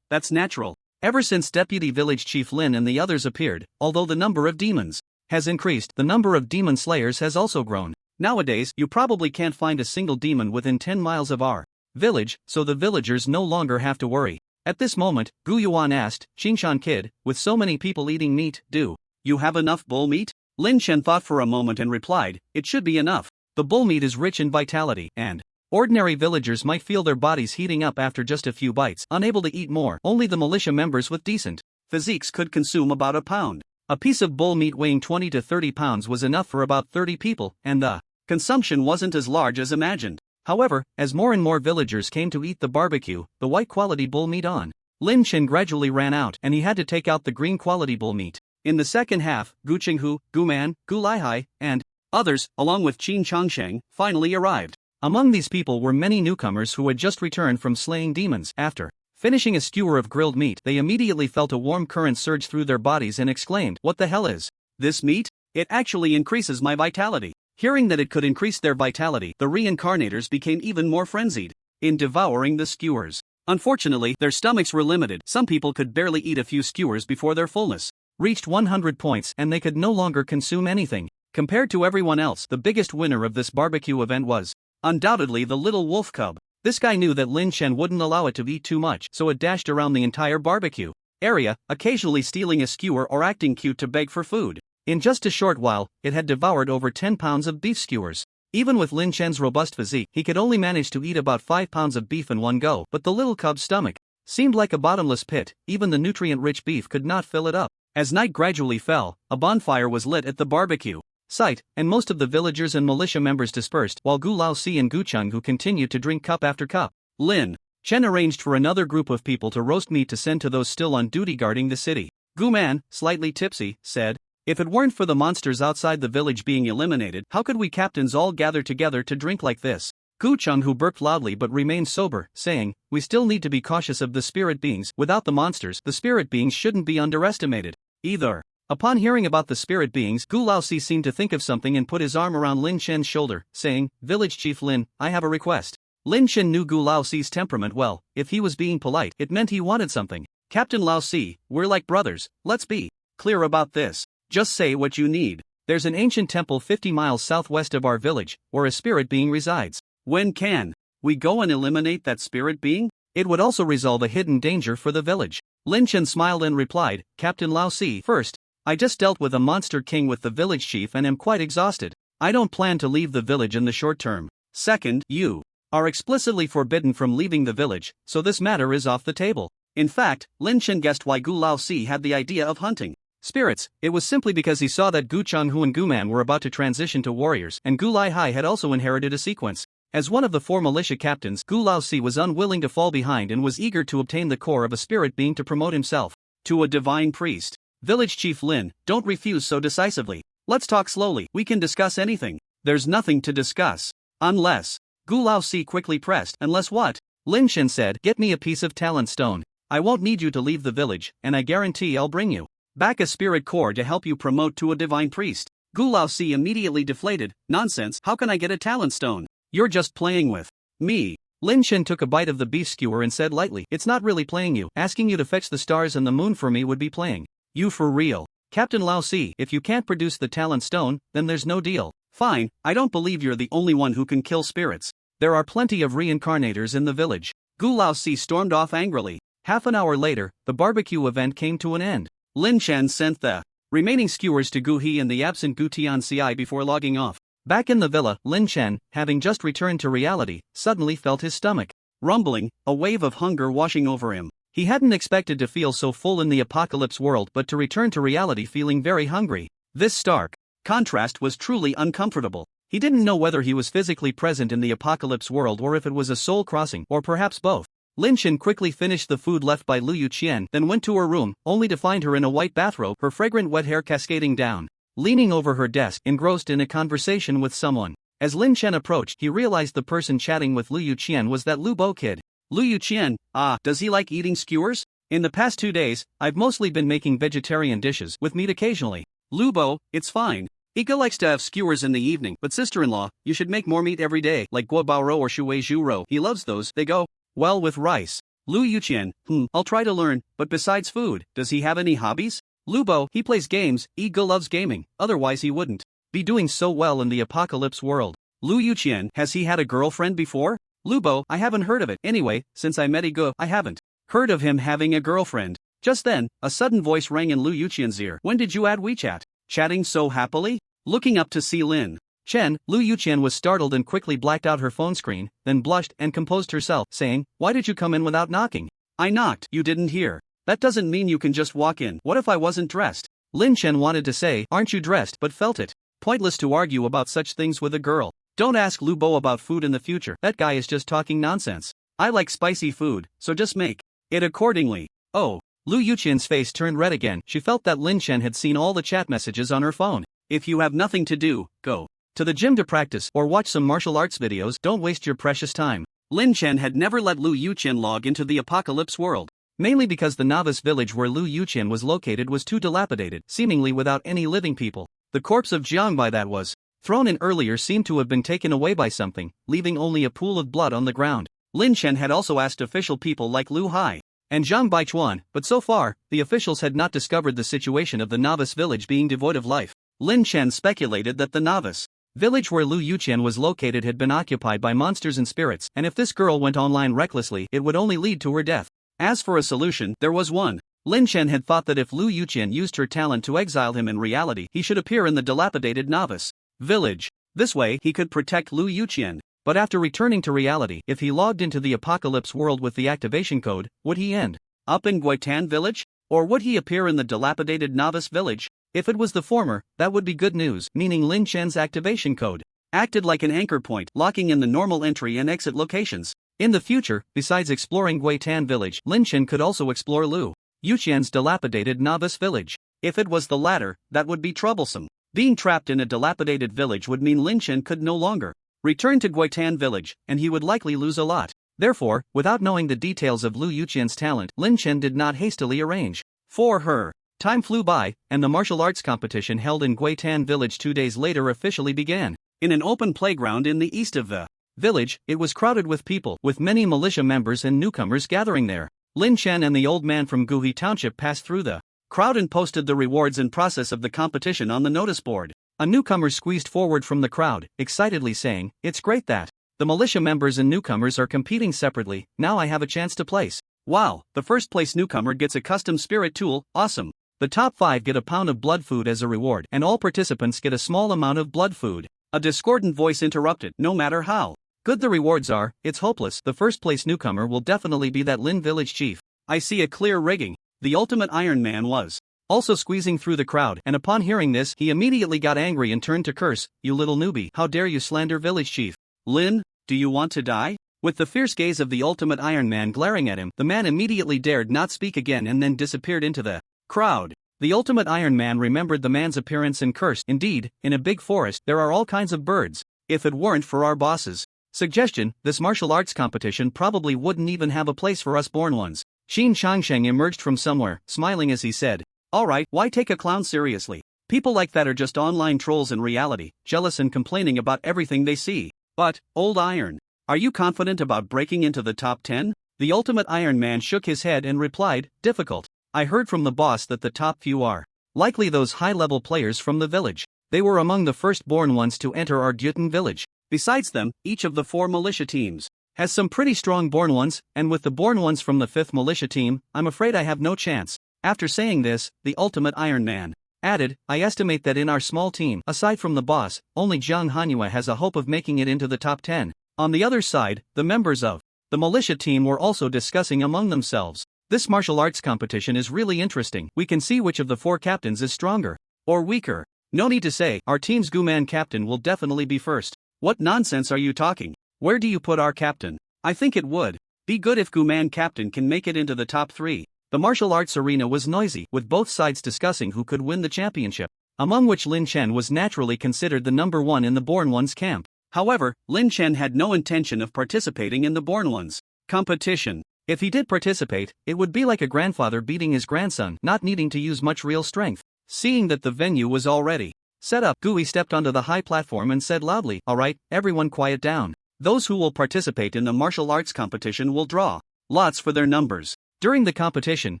"That's natural. Ever since Deputy Village Chief Lin and the others appeared, although the number of demons has increased, the number of demon slayers has also grown. Nowadays, you probably can't find a single demon within 10 miles of our village, so the villagers no longer have to worry." At this moment, Gu Yuan asked, "Qingshan kid, with so many people eating meat, do you have enough bull meat?" Lin Chen thought for a moment and replied, "It should be enough. The bull meat is rich in vitality, and ordinary villagers might feel their bodies heating up after just a few bites, unable to eat more. Only the militia members with decent physiques could consume about a pound. A piece of bull meat weighing 20 to 30 pounds was enough for about 30 people, and the consumption wasn't as large as imagined." However, as more and more villagers came to eat the barbecue, the white-quality bull meat on Lin Chen gradually ran out, and he had to take out the green-quality bull meat. In the second half, Gu Qinghu, Gu Man, Gu Laihai, and others, along with Qin Changsheng, finally arrived. Among these people were many newcomers who had just returned from slaying demons. After finishing a skewer of grilled meat, they immediately felt a warm current surge through their bodies and exclaimed, "What the hell is this meat? It actually increases my vitality." Hearing that it could increase their vitality, the reincarnators became even more frenzied in devouring the skewers. Unfortunately, their stomachs were limited. Some people could barely eat a few skewers before their fullness reached 100 points and they could no longer consume anything. Compared to everyone else, the biggest winner of this barbecue event was undoubtedly the little wolf cub. This guy knew that Lin Chen wouldn't allow it to eat too much, so it dashed around the entire barbecue area, occasionally stealing a skewer or acting cute to beg for food. In just a short while, it had devoured over 10 pounds of beef skewers. Even with Lin Chen's robust physique, he could only manage to eat about 5 pounds of beef in one go, but the little cub's stomach seemed like a bottomless pit. Even the nutrient-rich beef could not fill it up. As night gradually fell, a bonfire was lit at the barbecue site, and most of the villagers and militia members dispersed, while Gu Laosi and Gu Cheng, who continued to drink cup after cup. Lin Chen arranged for another group of people to roast meat to send to those still on duty guarding the city. Gu Man, slightly tipsy, said, "If it weren't for the monsters outside the village being eliminated, how could we captains all gather together to drink like this?" Gu Cheng, who burped loudly but remained sober, saying, "We still need to be cautious of the spirit beings. Without the monsters, the spirit beings shouldn't be underestimated either." Upon hearing about the spirit beings, Gu Laosi seemed to think of something and put his arm around Lin Chen's shoulder, saying, "Village Chief Lin, I have a request." Lin Chen knew Gu Laosi's temperament well. If he was being polite, it meant he wanted something. "Captain Laosi, we're like brothers, let's be clear about this. Just say what you need. There's an ancient temple 50 miles southwest of our village, where a spirit being resides. When can we go and eliminate that spirit being? It would also resolve a hidden danger for the village." Lin Chen smiled and replied, "Captain Laosi, first, I just dealt with a monster king with the village chief and am quite exhausted. I don't plan to leave the village in the short term. Second, you are explicitly forbidden from leaving the village, so this matter is off the table." In fact, Lin Chen guessed why Gu Laosi had the idea of hunting spirits. It was simply because he saw that Gu Chenghu and Gu Man were about to transition to warriors, and Gu Lai Hai had also inherited a sequence. As one of the 4 militia captains, Gu Laosi was unwilling to fall behind and was eager to obtain the core of a spirit being to promote himself to a divine priest. "Village Chief Lin, don't refuse so decisively. Let's talk slowly. We can discuss anything." "There's nothing to discuss. Unless," Gu Laosi quickly pressed. "Unless what?" Lin Chen said, "Get me a piece of talent stone. I won't need you to leave the village, and I guarantee I'll bring you back a spirit core to help you promote to a divine priest." Gu Laosi immediately deflated. "Nonsense, how can I get a talent stone? You're just playing with me." Lin Chen took a bite of the beef skewer and said lightly, "It's not really playing you. Asking you to fetch the stars and the moon for me would be playing you for real. Captain Laosi, if you can't produce the talent stone, then there's no deal." "Fine, I don't believe you're the only one who can kill spirits. There are plenty of reincarnators in the village." Gu Laosi stormed off angrily. Half an hour later, the barbecue event came to an end. Lin Chen sent the remaining skewers to Gu He and the absent Gu Tianxi before logging off. Back in the villa, Lin Chen, having just returned to reality, suddenly felt his stomach rumbling, a wave of hunger washing over him. He hadn't expected to feel so full in the apocalypse world but to return to reality feeling very hungry. This stark contrast was truly uncomfortable. He didn't know whether he was physically present in the apocalypse world or if it was a soul crossing, or perhaps both. Lin Chen quickly finished the food left by Lu Yuqian, then went to her room, only to find her in a white bathrobe, her fragrant wet hair cascading down, leaning over her desk, engrossed in a conversation with someone. As Lin Chen approached, he realized the person chatting with Lu Yuqian was that Lu Bo kid. Lu Yuqian, does he like eating skewers? In the past 2 days, I've mostly been making vegetarian dishes, with meat occasionally. Lu Bo, it's fine. Ika likes to have skewers in the evening, but sister-in-law, you should make more meat every day, like guo bao ro or shui zhu ro. He loves those, they go well with rice. Lu Yuqian, I'll try to learn, but besides food, does he have any hobbies? Lu Bo, he plays games, Ika loves gaming, otherwise he wouldn't be doing so well in the apocalypse world. Lu Yuqian, has he had a girlfriend before? Lu Bo, I haven't heard of it. Anyway, since I met Ika, I haven't heard of him having a girlfriend. Just then, a sudden voice rang in Lu Yuqian's ear. When did you add WeChat? Chatting so happily? Looking up to see Lin Chen, Lu Yuqian was startled and quickly blacked out her phone screen, then blushed and composed herself, saying, "Why did you come in without knocking?" "I knocked, you didn't hear. That doesn't mean you can just walk in. What if I wasn't dressed?" Lin Chen wanted to say, "Aren't you dressed?" but felt it pointless to argue about such things with a girl. Don't ask Lu Bo about food in the future. That guy is just talking nonsense. I like spicy food, so just make it accordingly. Oh. Lu Yuqian's face turned red again. She felt that Lin Chen had seen all the chat messages on her phone. If you have nothing to do, go To the gym to practice or watch some martial arts videos. Don't waste your precious time. Lin Chen had never let Lu Yuqian log into the apocalypse world. Mainly because the novice village where Lu Yuqian was located was too dilapidated, seemingly without any living people. The corpse of Jiangbai that was thrown in earlier seemed to have been taken away by something, leaving only a pool of blood on the ground. Lin Chen had also asked official people like Lu Hai and Zhang Baichuan, but so far, the officials had not discovered the situation of the novice village being devoid of life. Lin Chen speculated that the novice village where Lu Yuqian was located had been occupied by monsters and spirits, and if this girl went online recklessly, it would only lead to her death. As for a solution, there was one. Lin Chen had thought that if Lu Yuqian used her talent to exile him in reality, he should appear in the dilapidated novice village. This way, he could protect Lu Yuqian. But after returning to reality, if he logged into the apocalypse world with the activation code, would he end up in Guitan village? Or would he appear in the dilapidated novice village? If it was the former, that would be good news, meaning Lin Chen's activation code acted like an anchor point, locking in the normal entry and exit locations. In the future, besides exploring Guitan village, Lin Chen could also explore Lu Yuqian's dilapidated novice village. If it was the latter, that would be troublesome. Being trapped in a dilapidated village would mean Lin Chen could no longer return to Guitan village, and he would likely lose a lot. Therefore, without knowing the details of Lu Yuqian's talent, Lin Chen did not hastily arrange for her. Time flew by, and the martial arts competition held in Guitan village 2 days later officially began. In an open playground in the east of the village, it was crowded with people, with many militia members and newcomers gathering there. Lin Chen and the old man from Guhi Township passed through the crowd and posted the rewards and process of the competition on the notice board. A newcomer squeezed forward from the crowd, excitedly saying, "It's great that the militia members and newcomers are competing separately, now I have a chance to place. Wow, the first place newcomer gets a custom spirit tool, awesome. The top 5 get a pound of blood food as a reward, and all participants get a small amount of blood food." A discordant voice interrupted, "No matter how good the rewards are, it's hopeless. The first place newcomer will definitely be that Lin village chief. I see a clear rigging." The ultimate Iron Man was also squeezing through the crowd, and upon hearing this, he immediately got angry and turned to curse, "You little newbie, how dare you slander village chief? Lin, do you want to die?" With the fierce gaze of the ultimate Iron Man glaring at him, the man immediately dared not speak again and then disappeared into the crowd. The ultimate Iron Man remembered the man's appearance and cursed, "Indeed, in a big forest, there are all kinds of birds. If it weren't for our boss's suggestion, this martial arts competition probably wouldn't even have a place for us born ones." Xin Changsheng emerged from somewhere, smiling as he said, "Alright, why take a clown seriously? People like that are just online trolls in reality, jealous and complaining about everything they see. But, Old Iron, are you confident about breaking into the top 10? The ultimate Iron Man shook his head and replied, "Difficult. I heard from the boss that the top few are likely those high-level players from the village. They were among the first-born ones to enter our Juten village. Besides them, each of the 4 militia teams has some pretty strong born ones, and with the born ones from the 5th militia team, I'm afraid I have no chance." After saying this, the ultimate Iron Man added, "I estimate that in our small team, aside from the boss, only Jiang Hanhua has a hope of making it into the top 10. On the other side, the members of the militia team were also discussing among themselves, "This martial arts competition is really interesting. We can see which of the 4 captains is stronger or weaker. No need to say, our team's Guman captain will definitely be first." "What nonsense are you talking? Where do you put our captain? I think it would be good if Guman captain can make it into the top 3. The martial arts arena was noisy, with both sides discussing who could win the championship, among which Lin Chen was naturally considered the number 1 in the Born Ones camp. However, Lin Chen had no intention of participating in the Born Ones competition. If he did participate, it would be like a grandfather beating his grandson, not needing to use much real strength. Seeing that the venue was already set up, Gui stepped onto the high platform and said loudly, "Alright, everyone quiet down. Those who will participate in the martial arts competition will draw lots for their numbers. During the competition,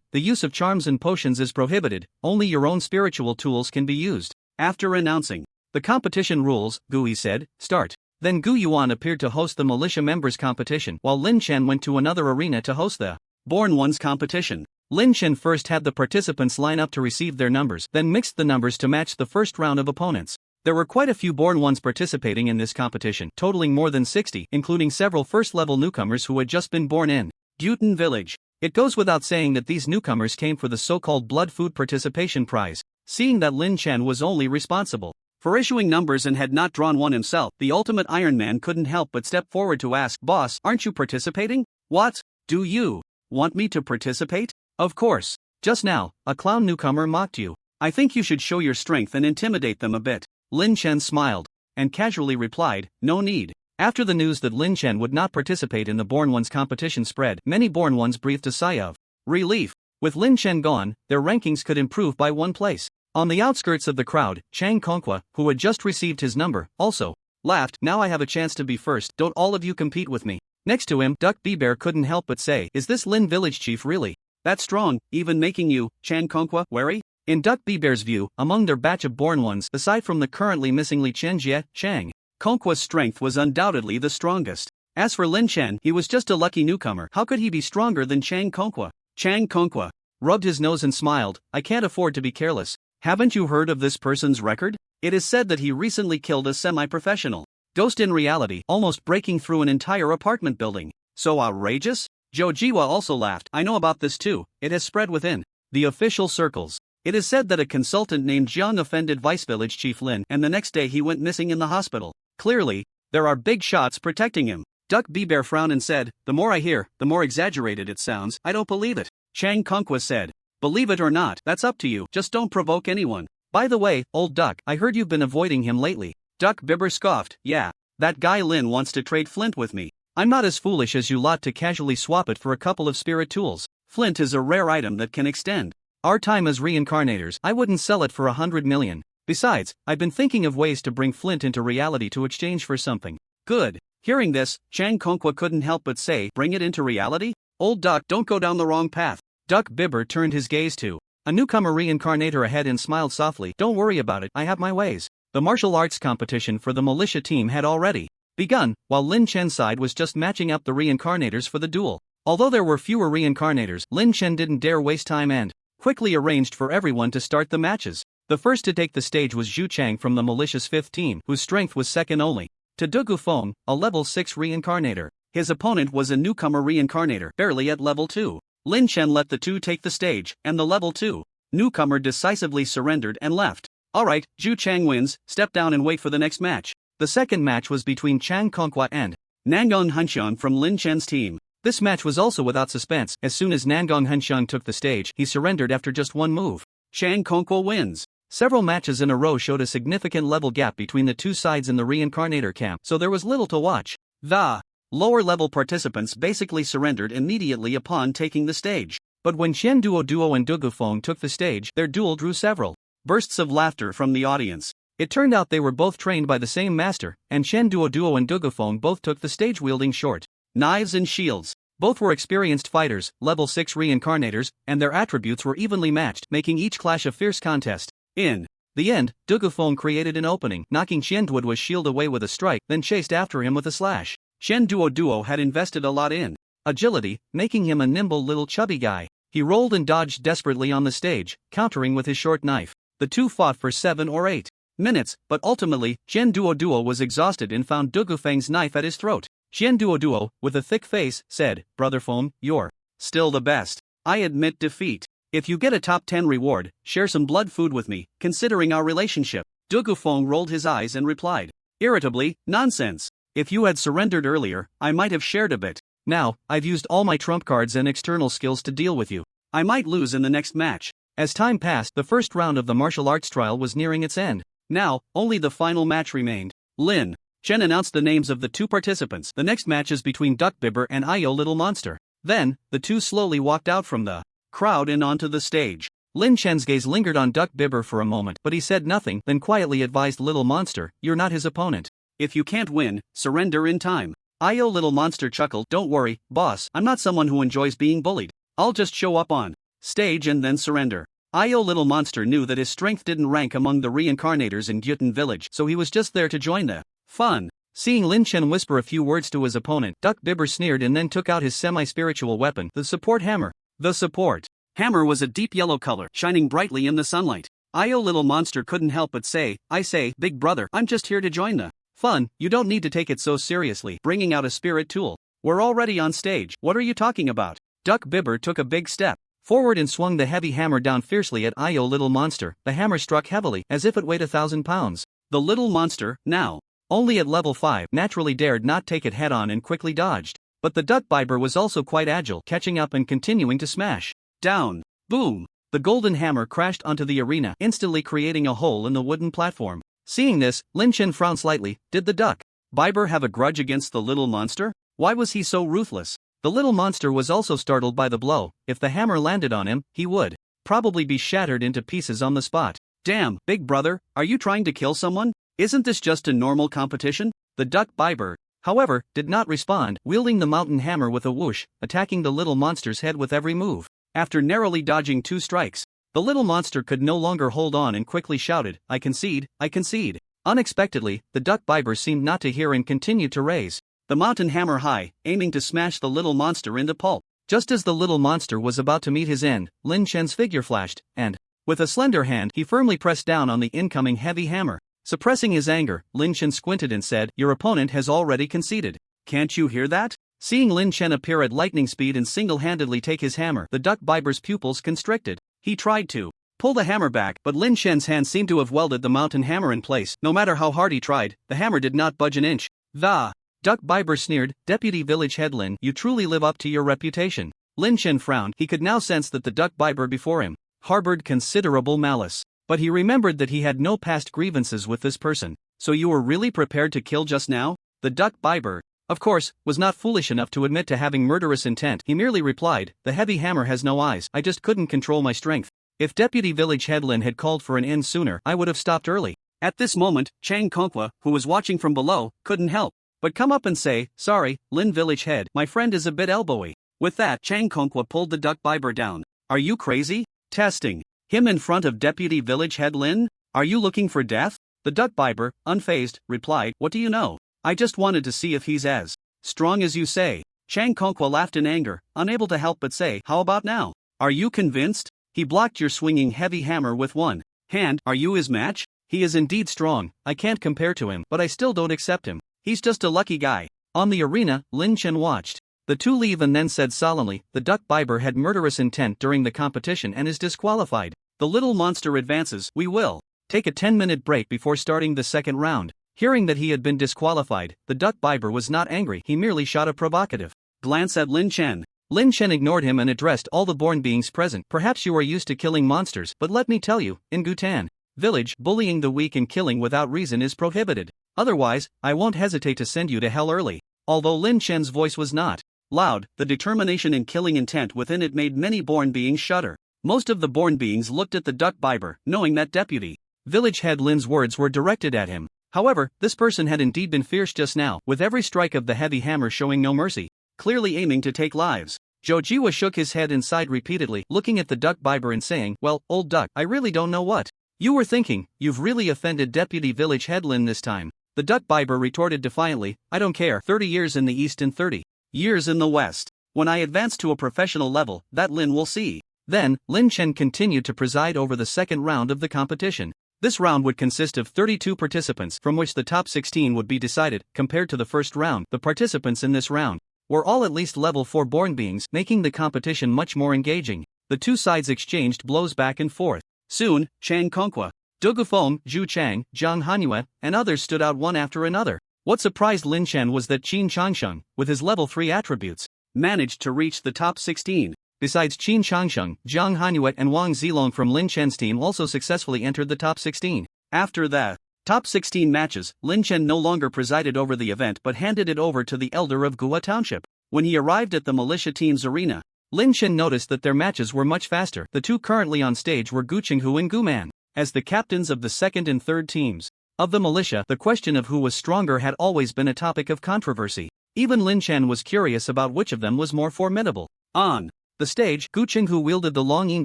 the use of charms and potions is prohibited, only your own spiritual tools can be used." After announcing the competition rules, Gui said, "Start." Then Gu Yuan appeared to host the militia members competition, while Lin Chen went to another arena to host the Born Ones competition. Lin Chen first had the participants line up to receive their numbers, then mixed the numbers to match the first round of opponents. There were quite a few Born Ones participating in this competition, totaling more than 60, including several first-level newcomers who had just been born in Juten village. It goes without saying that these newcomers came for the so-called blood food participation prize. Seeing that Lin Chen was only responsible for issuing numbers and had not drawn one himself, the ultimate Iron Man couldn't help but step forward to ask, "Boss, aren't you participating?" "What? Do you want me to participate?" "Of course. Just now, a clown newcomer mocked you. I think you should show your strength and intimidate them a bit." Lin Chen smiled and casually replied, "No need." After the news that Lin Chen would not participate in the Born Ones competition spread, many Born Ones breathed a sigh of relief. With Lin Chen gone, their rankings could improve by 1 place. On the outskirts of the crowd, Chang Konghua, who had just received his number, also laughed. "Now I have a chance to be first, don't all of you compete with me." Next to him, Duck Bear couldn't help but say, "Is this Lin village chief really that strong, even making you, Chang Konghua, wary?" In Duck Bear's view, among their batch of Born Ones, aside from the currently missing Li Chenjie, Chang Konghua's strength was undoubtedly the strongest. As for Lin Chen, he was just a lucky newcomer. How could he be stronger than Chang Konghua? Chang Konghua rubbed his nose and smiled. "I can't afford to be careless. Haven't you heard of this person's record? It is said that he recently killed a semi-professional ghost in reality, almost breaking through an entire apartment building. So outrageous?" Zhou Jiwa also laughed. "I know about this too, it has spread within the official circles. It is said that a consultant named Jiang offended Vice Village Chief Lin, and the next day he went missing in the hospital. Clearly, there are big shots protecting him." Duck Bear frowned and said, "The more I hear, the more exaggerated it sounds. I don't believe it." Chang Konghua said, "Believe it or not, that's up to you, just don't provoke anyone. By the way, old duck, I heard you've been avoiding him lately." Duck Bear scoffed, "Yeah, that guy Lin wants to trade flint with me. I'm not as foolish as you lot to casually swap it for a couple of spirit tools. Flint is a rare item that can extend our time as reincarnators. I wouldn't sell it for 100 million. Besides, I've been thinking of ways to bring Flint into reality to exchange for something good." Hearing this, Chang Konghua couldn't help but say, "Bring it into reality? Old duck, don't go down the wrong path." Duck Bear turned his gaze to a newcomer reincarnator ahead and smiled softly. "Don't worry about it, I have my ways." The martial arts competition for the militia team had already begun, while Lin Chen's side was just matching up the reincarnators for the duel. Although there were fewer reincarnators, Lin Chen didn't dare waste time and quickly arranged for everyone to start the matches. The first to take the stage was Zhu Chang from the malicious 5th team, whose strength was second only to Du Gufeng, a level 6 reincarnator. His opponent was a newcomer reincarnator, barely at level 2. Lin Chen let the two take the stage, and the level 2 newcomer decisively surrendered and left. "Alright, Zhu Chang wins, step down and wait for the next match." The second match was between Chang Konghua and Nangong Henxiang from Lin Chen's team. This match was also without suspense. As soon as Nangong Henxiang took the stage, he surrendered after just one move. Chang Konghua wins. Several matches in a row showed a significant level gap between the two sides in the reincarnator camp, so there was little to watch. The lower-level participants basically surrendered immediately upon taking the stage. But when Chen Duo and Du Gufeng took the stage, their duel drew several bursts of laughter from the audience. It turned out they were both trained by the same master, and Chen Duo and Du Gufeng both took the stage wielding short knives and shields. Both were experienced fighters, level 6 reincarnators, and their attributes were evenly matched, making each clash a fierce contest. In the end, Du Gufeng created an opening, knocking Chen Duo's shield away with a strike, then chased after him with a slash. Chen Duo had invested a lot in agility, making him a nimble little chubby guy. He rolled and dodged desperately on the stage, countering with his short knife. The two fought for 7 or 8 minutes, but ultimately, Chen Duo was exhausted and found Du Gufeng's knife at his throat. Chen Duo, with a thick face, said, "Brother Feng, you're still the best. I admit defeat. If you get a top 10 reward, share some blood food with me, considering our relationship." Du Gufeng rolled his eyes and replied irritably, "Nonsense. If you had surrendered earlier, I might have shared a bit. Now, I've used all my trump cards and external skills to deal with you. I might lose in the next match." As time passed, the first round of the martial arts trial was nearing its end. Now, only the final match remained. Lin Chen announced the names of the two participants. "The next match is between Duck Bear and Io Little Monster." Then, the two slowly walked out from the crowd and onto the stage. Lin Chen's gaze lingered on Duck Bear for a moment, but he said nothing, then quietly advised Little Monster, "You're not his opponent. If you can't win, surrender in time." Io Little Monster chuckled, "Don't worry, boss, I'm not someone who enjoys being bullied. I'll just show up on stage and then surrender." Io Little Monster knew that his strength didn't rank among the reincarnators in Gyutan village, so he was just there to join the fun. Seeing Lin Chen whisper a few words to his opponent, Duck Bear sneered and then took out his semi-spiritual weapon, the support hammer. The support hammer was a deep yellow color, shining brightly in the sunlight. Io Little Monster couldn't help but say, "I say, big brother, I'm just here to join the fun. You don't need to take it so seriously, bringing out a spirit tool. We're already on stage, what are you talking about?" Duck Bear took a big step forward and swung the heavy hammer down fiercely at Io Little Monster. The hammer struck heavily, as if it weighed 1,000 pounds. The little monster, now only at level 5, naturally dared not take it head-on and quickly dodged. But the Duck Bear was also quite agile, catching up and continuing to smash down. Boom! The golden hammer crashed onto the arena, instantly creating a hole in the wooden platform. Seeing this, Lin Chen frowned slightly. Did the duck Biber have a grudge against the little monster? Why was he so ruthless? The little monster was also startled by the blow. If the hammer landed on him, he would probably be shattered into pieces on the spot. Damn, big brother, are you trying to kill someone? Isn't this just a normal competition? The duck Biber, however, did not respond, wielding the mountain hammer with a whoosh, attacking the little monster's head with every move. After narrowly dodging 2 strikes, the little monster could no longer hold on and quickly shouted, I concede, I concede. Unexpectedly, the duck Biber seemed not to hear and continued to raise the mountain hammer high, aiming to smash the little monster into pulp. Just as the little monster was about to meet his end, Lin Chen's figure flashed, and, with a slender hand, he firmly pressed down on the incoming heavy hammer. Suppressing his anger, Lin Chen squinted and said, Your opponent has already conceded. Can't you hear that? Seeing Lin Chen appear at lightning speed and single-handedly take his hammer, the duck Biber's pupils constricted. He tried to pull the hammer back, but Lin Chen's hand seemed to have welded the mountain hammer in place. No matter how hard he tried, the hammer did not budge an inch. The duck Biber sneered, Deputy Village Head Lin, you truly live up to your reputation. Lin Chen frowned. He could now sense that the duck Biber before him harbored considerable malice. But he remembered that he had no past grievances with this person. So you were really prepared to kill just now? The duck Biber, of course, was not foolish enough to admit to having murderous intent. He merely replied, The heavy hammer has no eyes. I just couldn't control my strength. If Deputy Village Head Lin had called for an end sooner, I would have stopped early. At this moment, Chang Konkwa, who was watching from below, couldn't help but come up and say, Sorry, Lin Village Head, my friend is a bit elbowy. With that, Chang Konkwa pulled the duck Biber down. Are you crazy? Testing him in front of Deputy Village Head Lin? Are you looking for death? The duck Biber, unfazed, replied, What do you know? I just wanted to see if he's as strong as you say. Chang Konkwa laughed in anger, unable to help but say, How about now? Are you convinced? He blocked your swinging heavy hammer with one hand. Are you his match? He is indeed strong. I can't compare to him, but I still don't accept him. He's just a lucky guy. On the arena, Lin Chen watched the two leave and then said solemnly, The duck Biber had murderous intent during the competition and is disqualified. The little monster advances. We will take a 10-minute break before starting the second round. Hearing that he had been disqualified, the duck Biber was not angry. He merely shot a provocative glance at Lin Chen. Lin Chen ignored him and addressed all the born beings present. Perhaps you are used to killing monsters, but let me tell you, in Gutan Village, bullying the weak and killing without reason is prohibited. Otherwise, I won't hesitate to send you to hell early. Although Lin Chen's voice was not loud, the determination and killing intent within it made many born beings shudder. Most of the born beings looked at the duck Biber, knowing that Deputy Village Head Lin's words were directed at him. However, this person had indeed been fierce just now, with every strike of the heavy hammer showing no mercy, clearly aiming to take lives. Jojiwa shook his head and sighed repeatedly, looking at the duck Biber and saying, Well, old duck, I really don't know what you were thinking. You've really offended Deputy Village Head Lin this time. The duck Biber retorted defiantly, I don't care. 30 years in the east and 30 years in the west. When I advance to a professional level, that Lin will see. Then, Lin Chen continued to preside over the second round of the competition. This round would consist of 32 participants, from which the top 16 would be decided. Compared to the first round, the participants in this round were all at least level 4 born beings, making the competition much more engaging. The two sides exchanged blows back and forth. Soon, Chang Konkwa, Dugufeng, Zhu Chang, Zhang Hanyue, and others stood out one after another. What surprised Lin Chen was that Qin Changsheng, with his level 3 attributes, managed to reach the top 16. Besides Qin Changsheng, Zhang Hanyue and Wang Zilong from Lin Chen's team also successfully entered the top 16. After the top 16 matches, Lin Chen no longer presided over the event but handed it over to the elder of Gua Township. When he arrived at the militia team's arena, Lin Chen noticed that their matches were much faster. The two currently on stage were Gu Qinghu and Gu Man. As the captains of the second and third teams of the militia, the question of who was stronger had always been a topic of controversy. Even Lin Chen was curious about which of them was more formidable. On the stage, Gu Qinghu wielded the long yin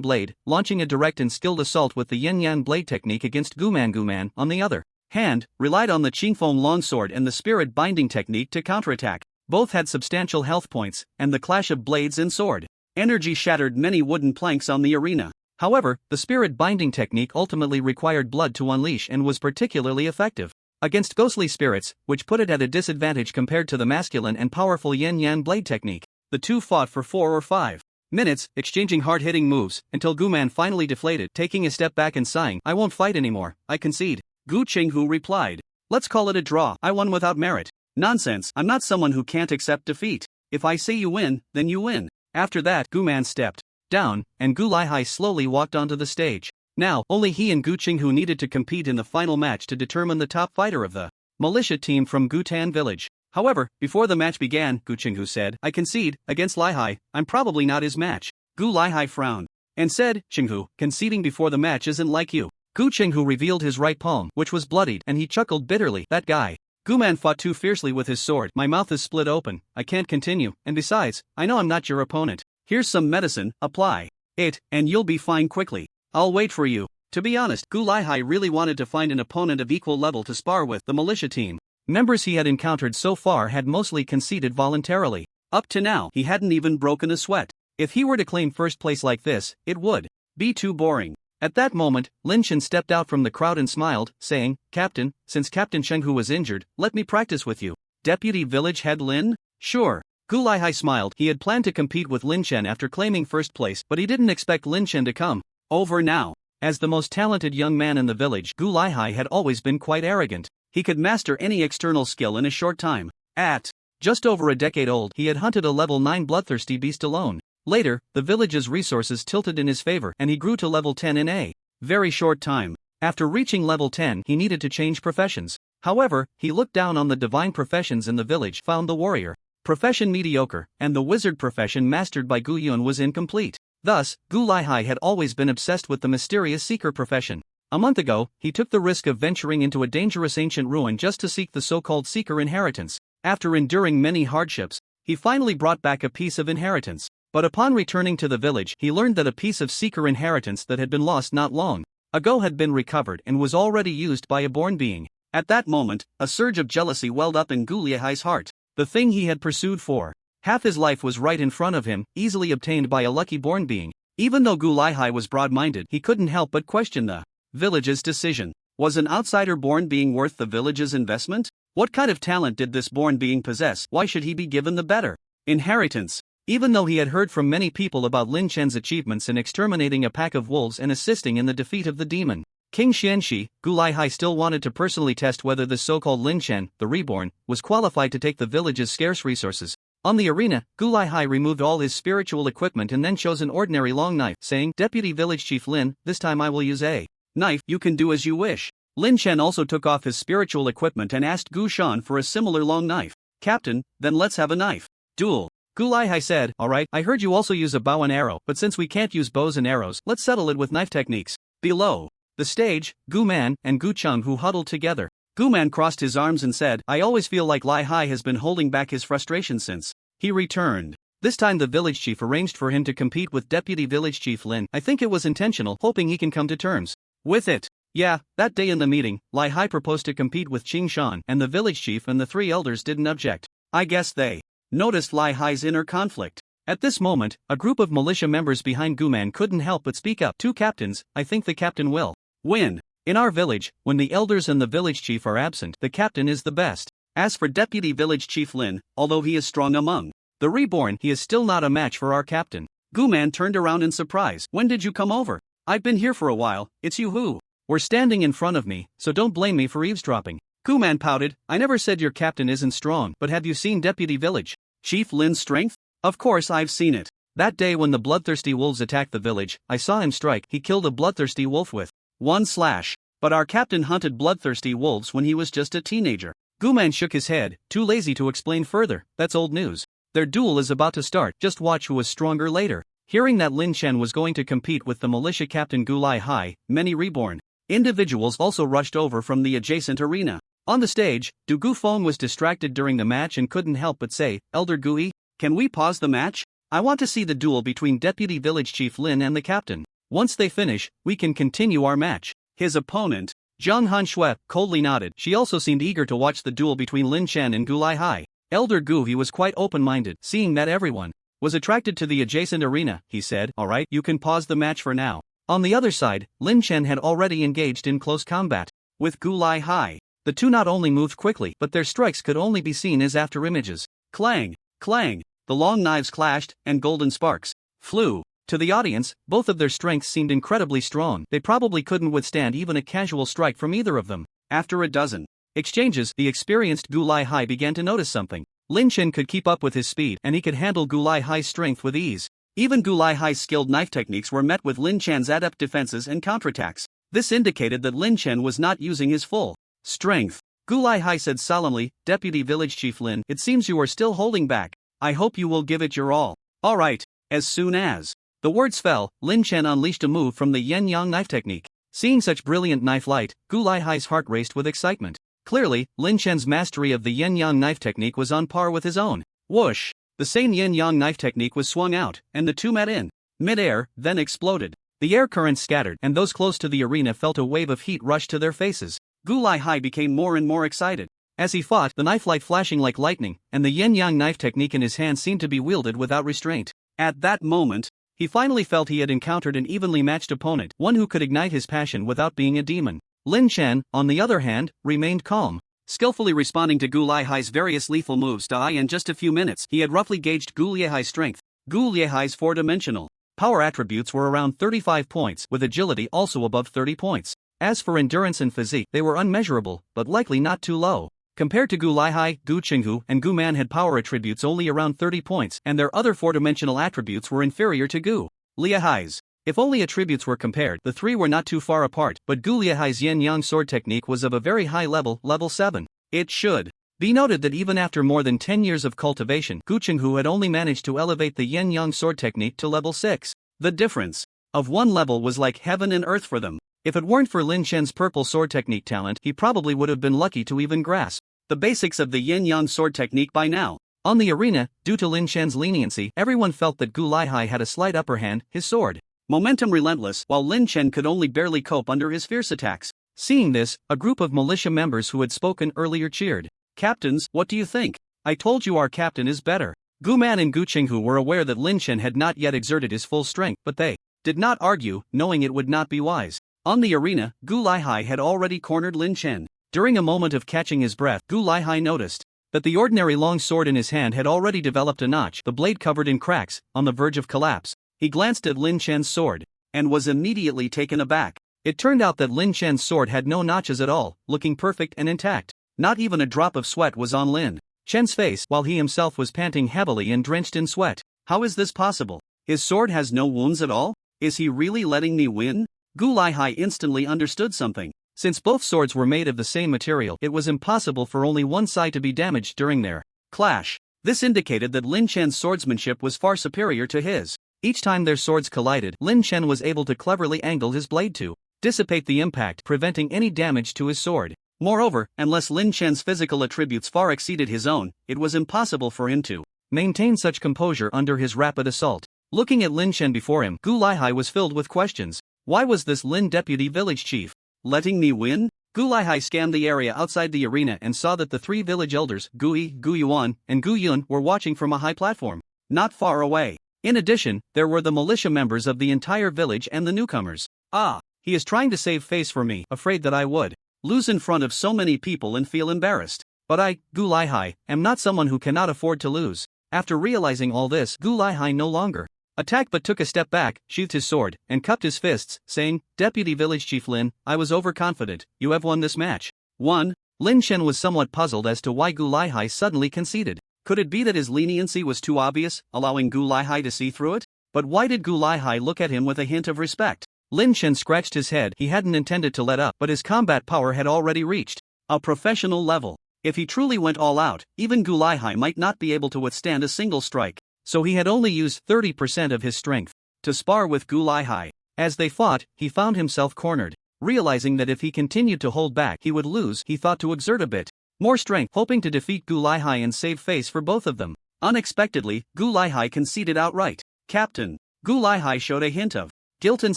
blade, launching a direct and skilled assault with the yin-yan blade technique against Gu Man, on the other hand, relied on the Qingfeng longsword and the spirit binding technique to counterattack. Both had substantial health points, and the clash of blades and sword energy shattered many wooden planks on the arena. However, the spirit binding technique ultimately required blood to unleash and was particularly effective against ghostly spirits, which put it at a disadvantage compared to the masculine and powerful yin-yan blade technique. The two fought for 4 or 5 minutes, exchanging hard-hitting moves, until Gu Man finally deflated, taking a step back and sighing, I won't fight anymore, I concede. Gu Qinghu replied, Let's call it a draw. I won without merit. Nonsense, I'm not someone who can't accept defeat. If I say you win, then you win. After that, Gu Man stepped down, and Gu Lihai slowly walked onto the stage. Now, only he and Gu Qinghu needed to compete in the final match to determine the top fighter of the militia team from Gutan village. However, before the match began, Gu Qinghu said, "I concede, against Lai Hai, I'm probably not his match." Gu Lai Hai frowned and said, "Qinghu, conceding before the match isn't like you." Gu Qinghu revealed his right palm, which was bloodied, and he chuckled bitterly. "That guy. Guman fought too fiercely with his sword. My mouth is split open, I can't continue, and besides, I know I'm not your opponent. Here's some medicine, apply it, and you'll be fine quickly. I'll wait for you." To be honest, Gu Lai Hai really wanted to find an opponent of equal level to spar with. The militia team members he had encountered so far had mostly conceded voluntarily. Up to now, he hadn't even broken a sweat. If he were to claim first place like this, it would be too boring. At that moment, Lin Chen stepped out from the crowd and smiled, saying, "Captain, since Captain Chenghu was injured, let me practice with you." Deputy Village Head Lin? Sure. Gu Lai Hai smiled. He had planned to compete with Lin Chen after claiming first place, but he didn't expect Lin Chen to come over now. As the most talented young man in the village, Gu Lai Hai had always been quite arrogant. He could master any external skill in a short time. At just over a decade old, he had hunted a level 9 bloodthirsty beast alone. Later, the village's resources tilted in his favor and he grew to level 10 in a very short time. After reaching level 10, he needed to change professions. However, he looked down on the divine professions in the village, found the warrior profession mediocre, and the wizard profession mastered by Gu Yun was incomplete. Thus, Gu Lai Hai had always been obsessed with the mysterious seeker profession. A month ago, he took the risk of venturing into a dangerous ancient ruin just to seek the so-called seeker inheritance. After enduring many hardships, he finally brought back a piece of inheritance. But upon returning to the village, he learned that a piece of seeker inheritance that had been lost not long ago had been recovered and was already used by a born being. At that moment, a surge of jealousy welled up in Gu Lai Hai's heart. The thing he had pursued for half his life was right in front of him, easily obtained by a lucky born being. Even though Gu Lai Hai was broad-minded, he couldn't help but question the village's decision. Was an outsider born being worth the village's investment? What kind of talent did this born being possess? Why should he be given the better inheritance? Even though he had heard from many people about Lin Chen's achievements in exterminating a pack of wolves and assisting in the defeat of the demon King Xianxi, Gu Lai Hai still wanted to personally test whether the so-called Lin Chen, the reborn, was qualified to take the village's scarce resources. On the arena, Gu Lai Hai removed all his spiritual equipment and then chose an ordinary long knife, saying, "Deputy Village Chief Lin, this time I will use a knife. You can do as you wish." Lin Chen also took off his spiritual equipment and asked Gu Shan for a similar long knife. "Captain, then let's have a knife duel." Gu Lai Hai said, "Alright, I heard you also use a bow and arrow, but since we can't use bows and arrows, let's settle it with knife techniques." Below the stage, Gu Man and Gu Cheng who huddled together. Gu Man crossed his arms and said, "I always feel like Lai Hai has been holding back his frustration since he returned." This time the village chief arranged for him to compete with Deputy Village Chief Lin. I think it was intentional, hoping he can come to terms with it. Yeah, that day in the meeting, Lai Hai proposed to compete with Qing Shan, and the village chief and the three elders didn't object. I guess they noticed Lai Hai's inner conflict. At this moment, a group of militia members behind Gu Man couldn't help but speak up. "Two captains, I think the captain will win. In our village, when the elders and the village chief are absent, the captain is the best. As for Deputy Village Chief Lin, although he is strong among the reborn, he is still not a match for our captain." Gu Man turned around in surprise. "When did you come over? I've been here for a while. It's you who were standing in front of me, so don't blame me for eavesdropping." Gu Man pouted. "I never said your captain isn't strong, but have you seen Deputy Village Chief Lin's strength?" "Of course I've seen it. That day when the bloodthirsty wolves attacked the village, I saw him strike. He killed a bloodthirsty wolf with one slash. But our captain hunted bloodthirsty wolves when he was just a teenager." Gu Man shook his head, too lazy to explain further. "That's old news. Their duel is about to start, just watch who is stronger later." Hearing that Lin Chen was going to compete with the militia captain Gu Lai Hai, many reborn individuals also rushed over from the adjacent arena. On the stage, Du Gufeng was distracted during the match and couldn't help but say, "Elder Gui, can we pause the match? I want to see the duel between Deputy Village Chief Lin and the captain. Once they finish, we can continue our match." His opponent, Zhang Hanxue, coldly nodded. She also seemed eager to watch the duel between Lin Chen and Gu Lai Hai. Elder Gu he was quite open-minded. Seeing that everyone was attracted to the adjacent arena, he said, "Alright, you can pause the match for now." On the other side, Lin Chen had already engaged in close combat with Gu Lai Hai. The two not only moved quickly, but their strikes could only be seen as after-images. Clang! Clang! The long knives clashed, and golden sparks flew. To the audience, both of their strengths seemed incredibly strong. They probably couldn't withstand even a casual strike from either of them. After a dozen exchanges, the experienced Gu Lai Hai began to notice something. Lin Chen could keep up with his speed, and he could handle Gu Lai Hai's strength with ease. Even Gu Laihai's skilled knife techniques were met with Lin Chan's adept defenses and counterattacks. This indicated that Lin Chen was not using his full strength. Gu Laihai said solemnly, "Deputy Village Chief Lin, it seems you are still holding back. I hope you will give it your all." "All right." As soon as the words fell, Lin Chen unleashed a move from the Yin Yang knife technique. Seeing such brilliant knife light, Gu Laihai's heart raced with excitement. Clearly, Lin Chen's mastery of the Yin Yang knife technique was on par with his own. Whoosh! The same Yin Yang knife technique was swung out, and the two met in mid-air, then exploded. The air currents scattered, and those close to the arena felt a wave of heat rush to their faces. Gu Laihai became more and more excited. As he fought, the knife light flashing like lightning, and the yin-yang knife technique in his hand seemed to be wielded without restraint. At that moment, he finally felt he had encountered an evenly matched opponent, one who could ignite his passion without being a demon. Lin Chen, on the other hand, remained calm, skillfully responding to Gu Laihai's various lethal moves. In just a few minutes, he had roughly gauged Gu Laihai's strength. Gu Laihai's four-dimensional power attributes were around 35 points, with agility also above 30 points. As for endurance and physique, they were unmeasurable, but likely not too low. Compared to Gu Laihai, Gu Qinghu and Gu Man had power attributes only around 30 points, and their other four-dimensional attributes were inferior to Gu Laihai's. If only attributes were compared, the three were not too far apart, but Gu Laihai's yin-yang sword technique was of a very high level, level 7. It should be noted that even after more than 10 years of cultivation, Gu Qinghu had only managed to elevate the yin-yang sword technique to level 6. The difference of one level was like heaven and earth for them. If it weren't for Lin Chen's purple sword technique talent, he probably would have been lucky to even grasp the basics of the yin-yang sword technique by now. On the arena, due to Lin Chen's leniency, everyone felt that Gu Laihai had a slight upper hand, his sword momentum relentless, while Lin Chen could only barely cope under his fierce attacks. Seeing this, a group of militia members who had spoken earlier cheered. "Captains, what do you think? I told you our captain is better." Gu Man and Gu Qinghu were aware that Lin Chen had not yet exerted his full strength, but they did not argue, knowing it would not be wise. On the arena, Gu Laihai had already cornered Lin Chen. During a moment of catching his breath, Gu Laihai noticed that the ordinary long sword in his hand had already developed a notch, the blade covered in cracks, on the verge of collapse. He glanced at Lin Chen's sword and was immediately taken aback. It turned out that Lin Chen's sword had no notches at all, looking perfect and intact. Not even a drop of sweat was on Lin Chen's face, while he himself was panting heavily and drenched in sweat. How is this possible? His sword has no wounds at all? Is he really letting me win? Gu Laihai instantly understood something. Since both swords were made of the same material, it was impossible for only one side to be damaged during their clash. This indicated that Lin Chen's swordsmanship was far superior to his. Each time their swords collided, Lin Chen was able to cleverly angle his blade to dissipate the impact, preventing any damage to his sword. Moreover, unless Lin Chen's physical attributes far exceeded his own, it was impossible for him to maintain such composure under his rapid assault. Looking at Lin Chen before him, Gu Laihai was filled with questions. Why was this Lin deputy village chief letting me win? Gu Laihai scanned the area outside the arena and saw that the three village elders, Gu Yi, Gu Yuan, and Gu Yun, were watching from a high platform not far away. In addition, there were the militia members of the entire village and the newcomers. Ah, he is trying to save face for me, afraid that I would lose in front of so many people and feel embarrassed. But I, Gu Laihai, am not someone who cannot afford to lose. After realizing all this, Gu Laihai no longer attacked but took a step back, sheathed his sword, and cupped his fists, saying, "Deputy Village Chief Lin, I was overconfident. You have won this match." 1. Lin Chen was somewhat puzzled as to why Gu Laihai suddenly conceded. Could it be that his leniency was too obvious, allowing Gu Laihai to see through it? But why did Gu Laihai look at him with a hint of respect? Lin Chen scratched his head. He hadn't intended to let up, but his combat power had already reached a professional level. If he truly went all out, even Gu Laihai might not be able to withstand a single strike. So he had only used 30% of his strength to spar with Gu Laihai. As they fought, he found himself cornered. Realizing that if he continued to hold back he would lose, he thought to exert a bit more strength, hoping to defeat Gu Laihai and save face for both of them. Unexpectedly, Gu Laihai conceded outright. "Captain." Gu Laihai showed a hint of guilt and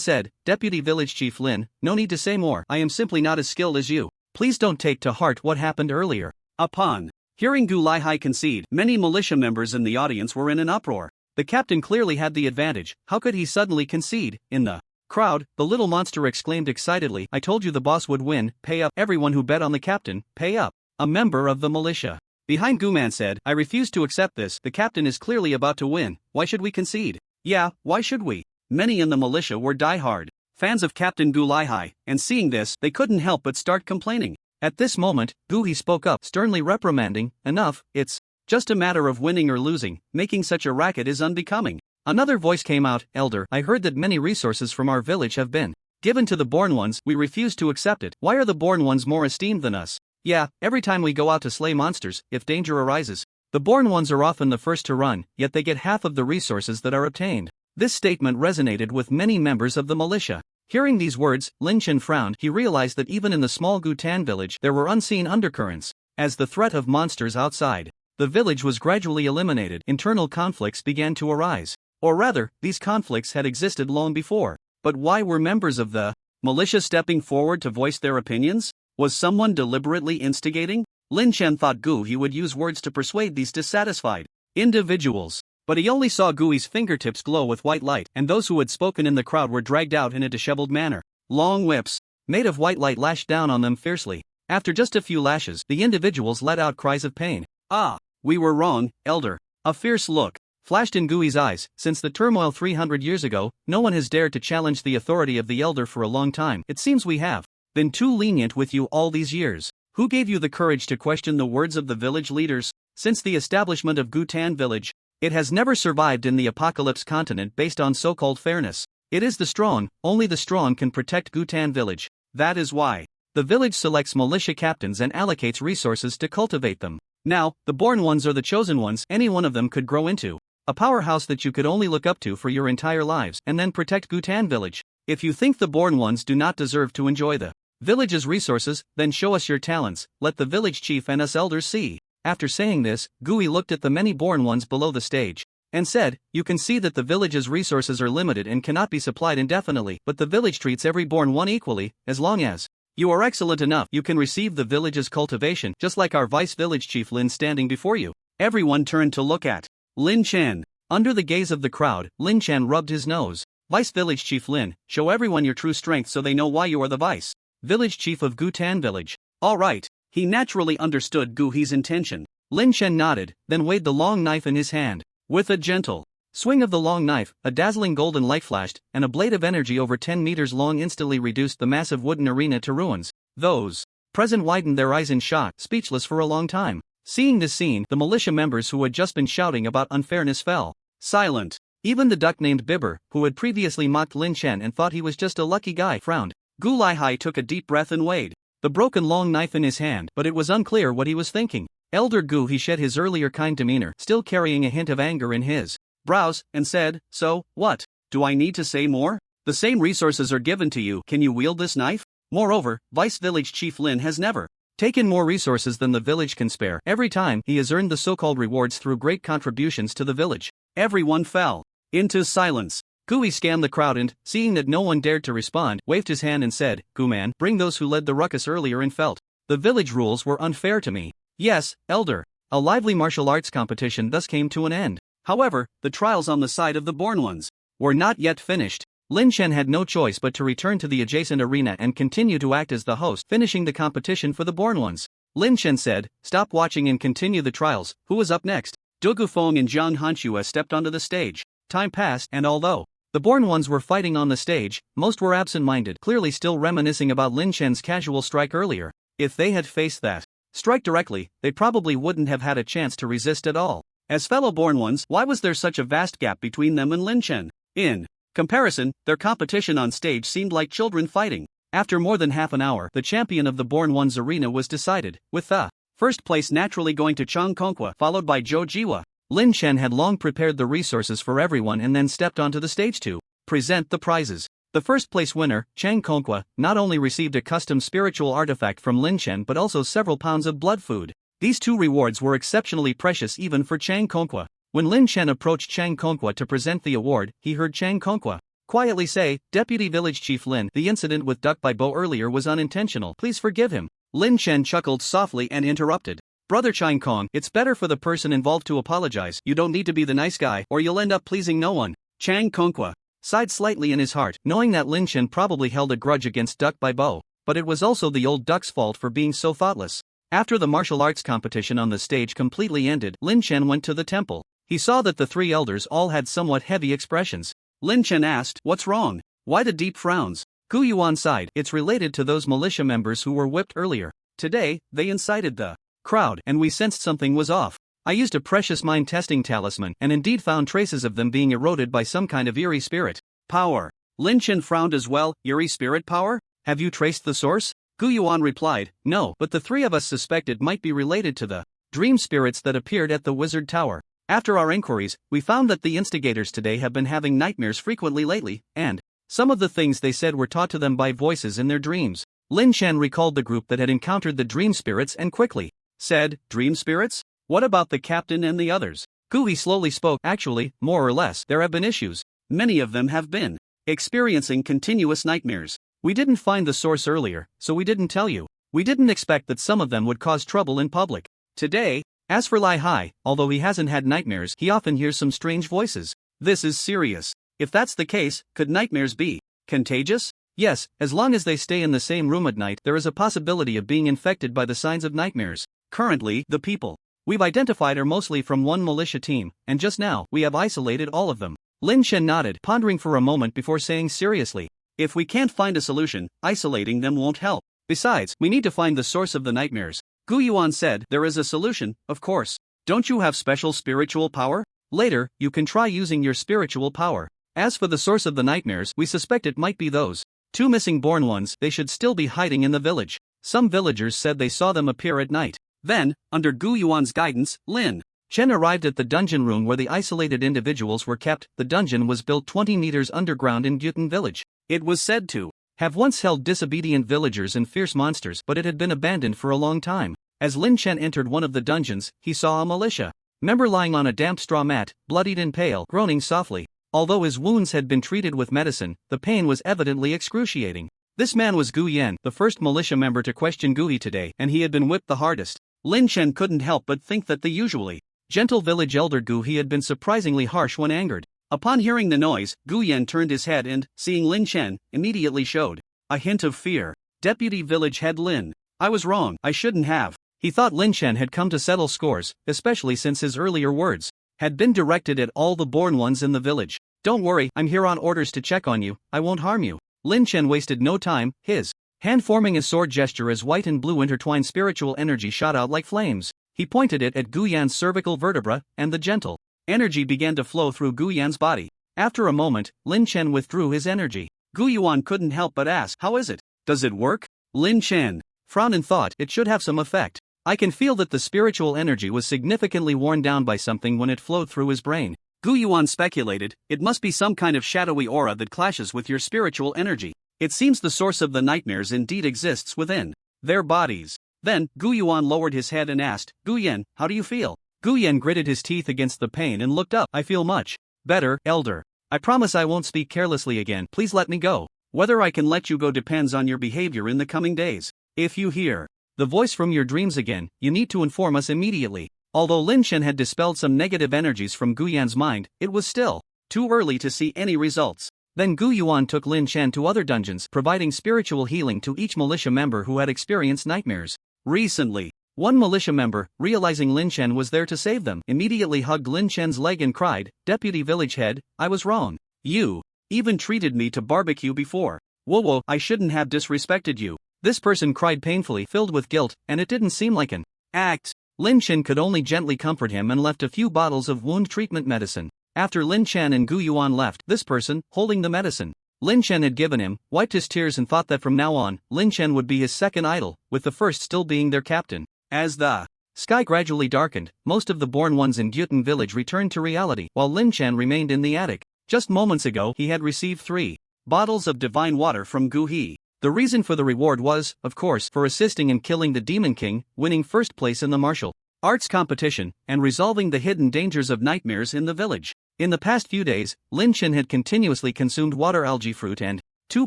said, "Deputy Village Chief Lin, no need to say more. I am simply not as skilled as you. Please don't take to heart what happened earlier." Upon hearing Gu Laihai concede, many militia members in the audience were in an uproar. The captain clearly had the advantage. How could he suddenly concede? In the crowd, the little monster exclaimed excitedly, "I told you the boss would win. Pay up. Everyone who bet on the captain, pay up." A member of the militia behind Gu Man said, "I refuse to accept this. The captain is clearly about to win. Why should we concede?" "Yeah, why should we?" Many in the militia were die-hard fans of Captain Gu Laihai, and seeing this, they couldn't help but start complaining. At this moment, Gu He spoke up, sternly reprimanding, "Enough, it's just a matter of winning or losing. Making such a racket is unbecoming." Another voice came out, Elder, I heard that many resources from our village have been given to the born ones. We refuse to accept it. Why are the born ones more esteemed than us? Yeah, every time we go out to slay monsters, if danger arises, the born ones are often the first to run, yet they get half of the resources that are obtained. This statement resonated with many members of the militia. Hearing these words, Lin Chen frowned. He realized that even in the small Gutan village there were unseen undercurrents. As the threat of monsters outside the village was gradually eliminated, internal conflicts began to arise. Or rather, these conflicts had existed long before. But why were members of the militia stepping forward to voice their opinions? Was someone deliberately instigating? Lin Chen thought He would use words to persuade these dissatisfied individuals. But he only saw Gui's fingertips glow with white light, and those who had spoken in the crowd were dragged out in a disheveled manner. Long whips, made of white light, lashed down on them fiercely. After just a few lashes, the individuals let out cries of pain. Ah, we were wrong, Elder. A fierce look flashed in Gui's eyes. Since the turmoil 300 years ago, no one has dared to challenge the authority of the Elder for a long time. It seems we have been too lenient with you all these years. Who gave you the courage to question the words of the village leaders? Since the establishment of Gutan village, it has never survived in the Apocalypse continent based on so-called fairness. It is the strong, only the strong can protect Gutan village. That is why the village selects militia captains and allocates resources to cultivate them. Now, the born ones are the chosen ones. Any one of them could grow into a powerhouse that you could only look up to for your entire lives and then protect Gutan village. If you think the born ones do not deserve to enjoy the village's resources, then show us your talents. Let the village chief and us elders see. After saying this, Gui looked at the many born ones below the stage and said, you can see that the village's resources are limited and cannot be supplied indefinitely, but the village treats every born one equally. As long as you are excellent enough, you can receive the village's cultivation, just like our vice village chief Lin standing before you. Everyone turned to look at Lin Chen. Under the gaze of the crowd, Lin Chen rubbed his nose. Vice village chief Lin, show everyone your true strength so they know why you are the vice village chief of Gutan village. All right. He naturally understood Gui's intention. Lin Chen nodded, then weighed the long knife in his hand. With a gentle swing of the long knife, a dazzling golden light flashed, and a blade of energy over 10 meters long instantly reduced the massive wooden arena to ruins. Those present widened their eyes in shock, speechless for a long time. Seeing this scene, the militia members who had just been shouting about unfairness fell silent. Even the duck named Bibber, who had previously mocked Lin Chen and thought he was just a lucky guy, frowned. Gu Lihai took a deep breath and weighed the broken long knife in his hand, but it was unclear what he was thinking. Elder Gu, he shed his earlier kind demeanor, still carrying a hint of anger in his brows, and said, so, what? Do I need to say more? The same resources are given to you. Can you wield this knife? Moreover, Vice Village Chief Lin has never taken more resources than the village can spare. Every time, he has earned the so-called rewards through great contributions to the village. Everyone fell into silence. Gui scanned the crowd and, seeing that no one dared to respond, waved his hand and said, Guman, bring those who led the ruckus earlier and felt the village rules were unfair to me. Yes, Elder. A lively martial arts competition thus came to an end. However, the trials on the side of the born ones were not yet finished. Lin Chen had no choice but to return to the adjacent arena and continue to act as the host, finishing the competition for the born ones. Lin Chen said, stop watching and continue the trials. Who was up next? Du Gufeng and Zhang Hanxue stepped onto the stage. Time passed, and although the born ones were fighting on the stage, most were absent-minded, clearly still reminiscing about Lin Chen's casual strike earlier. If they had faced that strike directly, they probably wouldn't have had a chance to resist at all. As fellow born ones, why was there such a vast gap between them and Lin Chen? In comparison, their competition on stage seemed like children fighting. After more than half an hour, the champion of the born ones arena was decided, with the first place naturally going to Chang Kongqua, followed by Zhou Jiwa. Lin Chen had long prepared the resources for everyone and then stepped onto the stage to present the prizes. The first place winner, Chang Kongqua, not only received a custom spiritual artifact from Lin Chen but also several pounds of blood food. These two rewards were exceptionally precious even for Chang Kongqua. When Lin Chen approached Chang Kongqua to present the award, he heard Chang Kongqua quietly say, Deputy Village Chief Lin, the incident with Duck by Bo earlier was unintentional. Please forgive him. Lin Chen chuckled softly and interrupted. Brother Chang Kong, it's better for the person involved to apologize. You don't need to be the nice guy, or you'll end up pleasing no one. Chang Kongqua sighed slightly in his heart, knowing that Lin Chen probably held a grudge against Duck by Bo, but it was also the old duck's fault for being so thoughtless. After the martial arts competition on the stage completely ended, Lin Chen went to the temple. He saw that the three elders all had somewhat heavy expressions. Lin Chen asked, what's wrong? Why the deep frowns? Gu Yuan sighed. It's related to those militia members who were whipped earlier. Today, they incited the crowd, and we sensed something was off. I used a precious mind testing talisman and indeed found traces of them being eroded by some kind of eerie spirit power. Lin Chen frowned as well. Eerie spirit power? Have you traced the source? Gu Yuan replied, no, but the three of us suspect it might be related to the dream spirits that appeared at the Wizard Tower. After our inquiries, we found that the instigators today have been having nightmares frequently lately, and some of the things they said were taught to them by voices in their dreams. Lin Chen recalled the group that had encountered the dream spirits and quickly said, dream spirits? What about the captain and the others? Gu He slowly spoke, actually, more or less, there have been issues. Many of them have been experiencing continuous nightmares. We didn't find the source earlier, so we didn't tell you. We didn't expect that some of them would cause trouble in public. Today, as for Lai Hai, although he hasn't had nightmares, he often hears some strange voices. This is serious. If that's the case, could nightmares be contagious? Yes, as long as they stay in the same room at night, there is a possibility of being infected by the signs of nightmares. Currently, the people we've identified are mostly from one militia team, and just now, we have isolated all of them. Lin Chen nodded, pondering for a moment before saying seriously, if we can't find a solution, isolating them won't help. Besides, we need to find the source of the nightmares. Gu Yuan said, there is a solution, of course. Don't you have special spiritual power? Later, you can try using your spiritual power. As for the source of the nightmares, we suspect it might be those two missing born ones. They should still be hiding in the village. Some villagers said they saw them appear at night. Then, under Gu Yuan's guidance, Lin Chen arrived at the dungeon room where the isolated individuals were kept. The dungeon was built 20 meters underground in Gyutan village. It was said to have once held disobedient villagers and fierce monsters, but it had been abandoned for a long time. As Lin Chen entered one of the dungeons, he saw a militia member lying on a damp straw mat, bloodied and pale, groaning softly. Although his wounds had been treated with medicine, the pain was evidently excruciating. This man was Gu Yan, the first militia member to question Gu He today, and he had been whipped the hardest. Lin Chen couldn't help but think that the usually gentle village elder Gu He had been surprisingly harsh when angered. Upon hearing the noise, Gu Yan turned his head and, seeing Lin Chen, immediately showed a hint of fear. Deputy Village Head Lin. I was wrong, I shouldn't have. He thought Lin Chen had come to settle scores, especially since his earlier words had been directed at all the born ones in the village. Don't worry, I'm here on orders to check on you, I won't harm you. Lin Chen wasted no time, his hand forming a sword gesture as white and blue intertwined spiritual energy shot out like flames. He pointed it at Gu Yan's cervical vertebra, and the gentle energy began to flow through Gu Yan's body. After a moment, Lin Chen withdrew his energy. Gu Yuan couldn't help but ask, how is it? Does it work? Lin Chen frowned and thought, it should have some effect. I can feel that the spiritual energy was significantly worn down by something when it flowed through his brain. Gu Yuan speculated, it must be some kind of shadowy aura that clashes with your spiritual energy. It seems the source of the nightmares indeed exists within their bodies. Then, Gu Yuan lowered his head and asked, Gu Yan, how do you feel? Gu Yan gritted his teeth against the pain and looked up. I feel much better, elder. I promise I won't speak carelessly again. Please let me go. Whether I can let you go depends on your behavior in the coming days. If you hear the voice from your dreams again, you need to inform us immediately. Although Lin Chen had dispelled some negative energies from Gu Yan's mind, it was still too early to see any results. Then Gu Yuan took Lin Chen to other dungeons, providing spiritual healing to each militia member who had experienced nightmares recently. One militia member, realizing Lin Chen was there to save them, immediately hugged Lin Chen's leg and cried, Deputy Village Head, I was wrong. You even treated me to barbecue before. Whoa, I shouldn't have disrespected you. This person cried painfully, filled with guilt, and it didn't seem like an act. Lin Chen could only gently comfort him and left a few bottles of wound treatment medicine. After Lin Chen and Gu Yuan left, this person, holding the medicine Lin Chen had given him, wiped his tears and thought that from now on, Lin Chen would be his second idol, with the first still being their captain. As the sky gradually darkened, most of the born ones in Gyutan village returned to reality, while Lin Chen remained in the attic. Just moments ago, he had received 3 bottles of divine water from Gu He. The reason for the reward was, of course, for assisting in killing the Demon King, winning first place in the martial arts competition, and resolving the hidden dangers of nightmares in the village. In the past few days, Lin Chen had continuously consumed water algae fruit and 2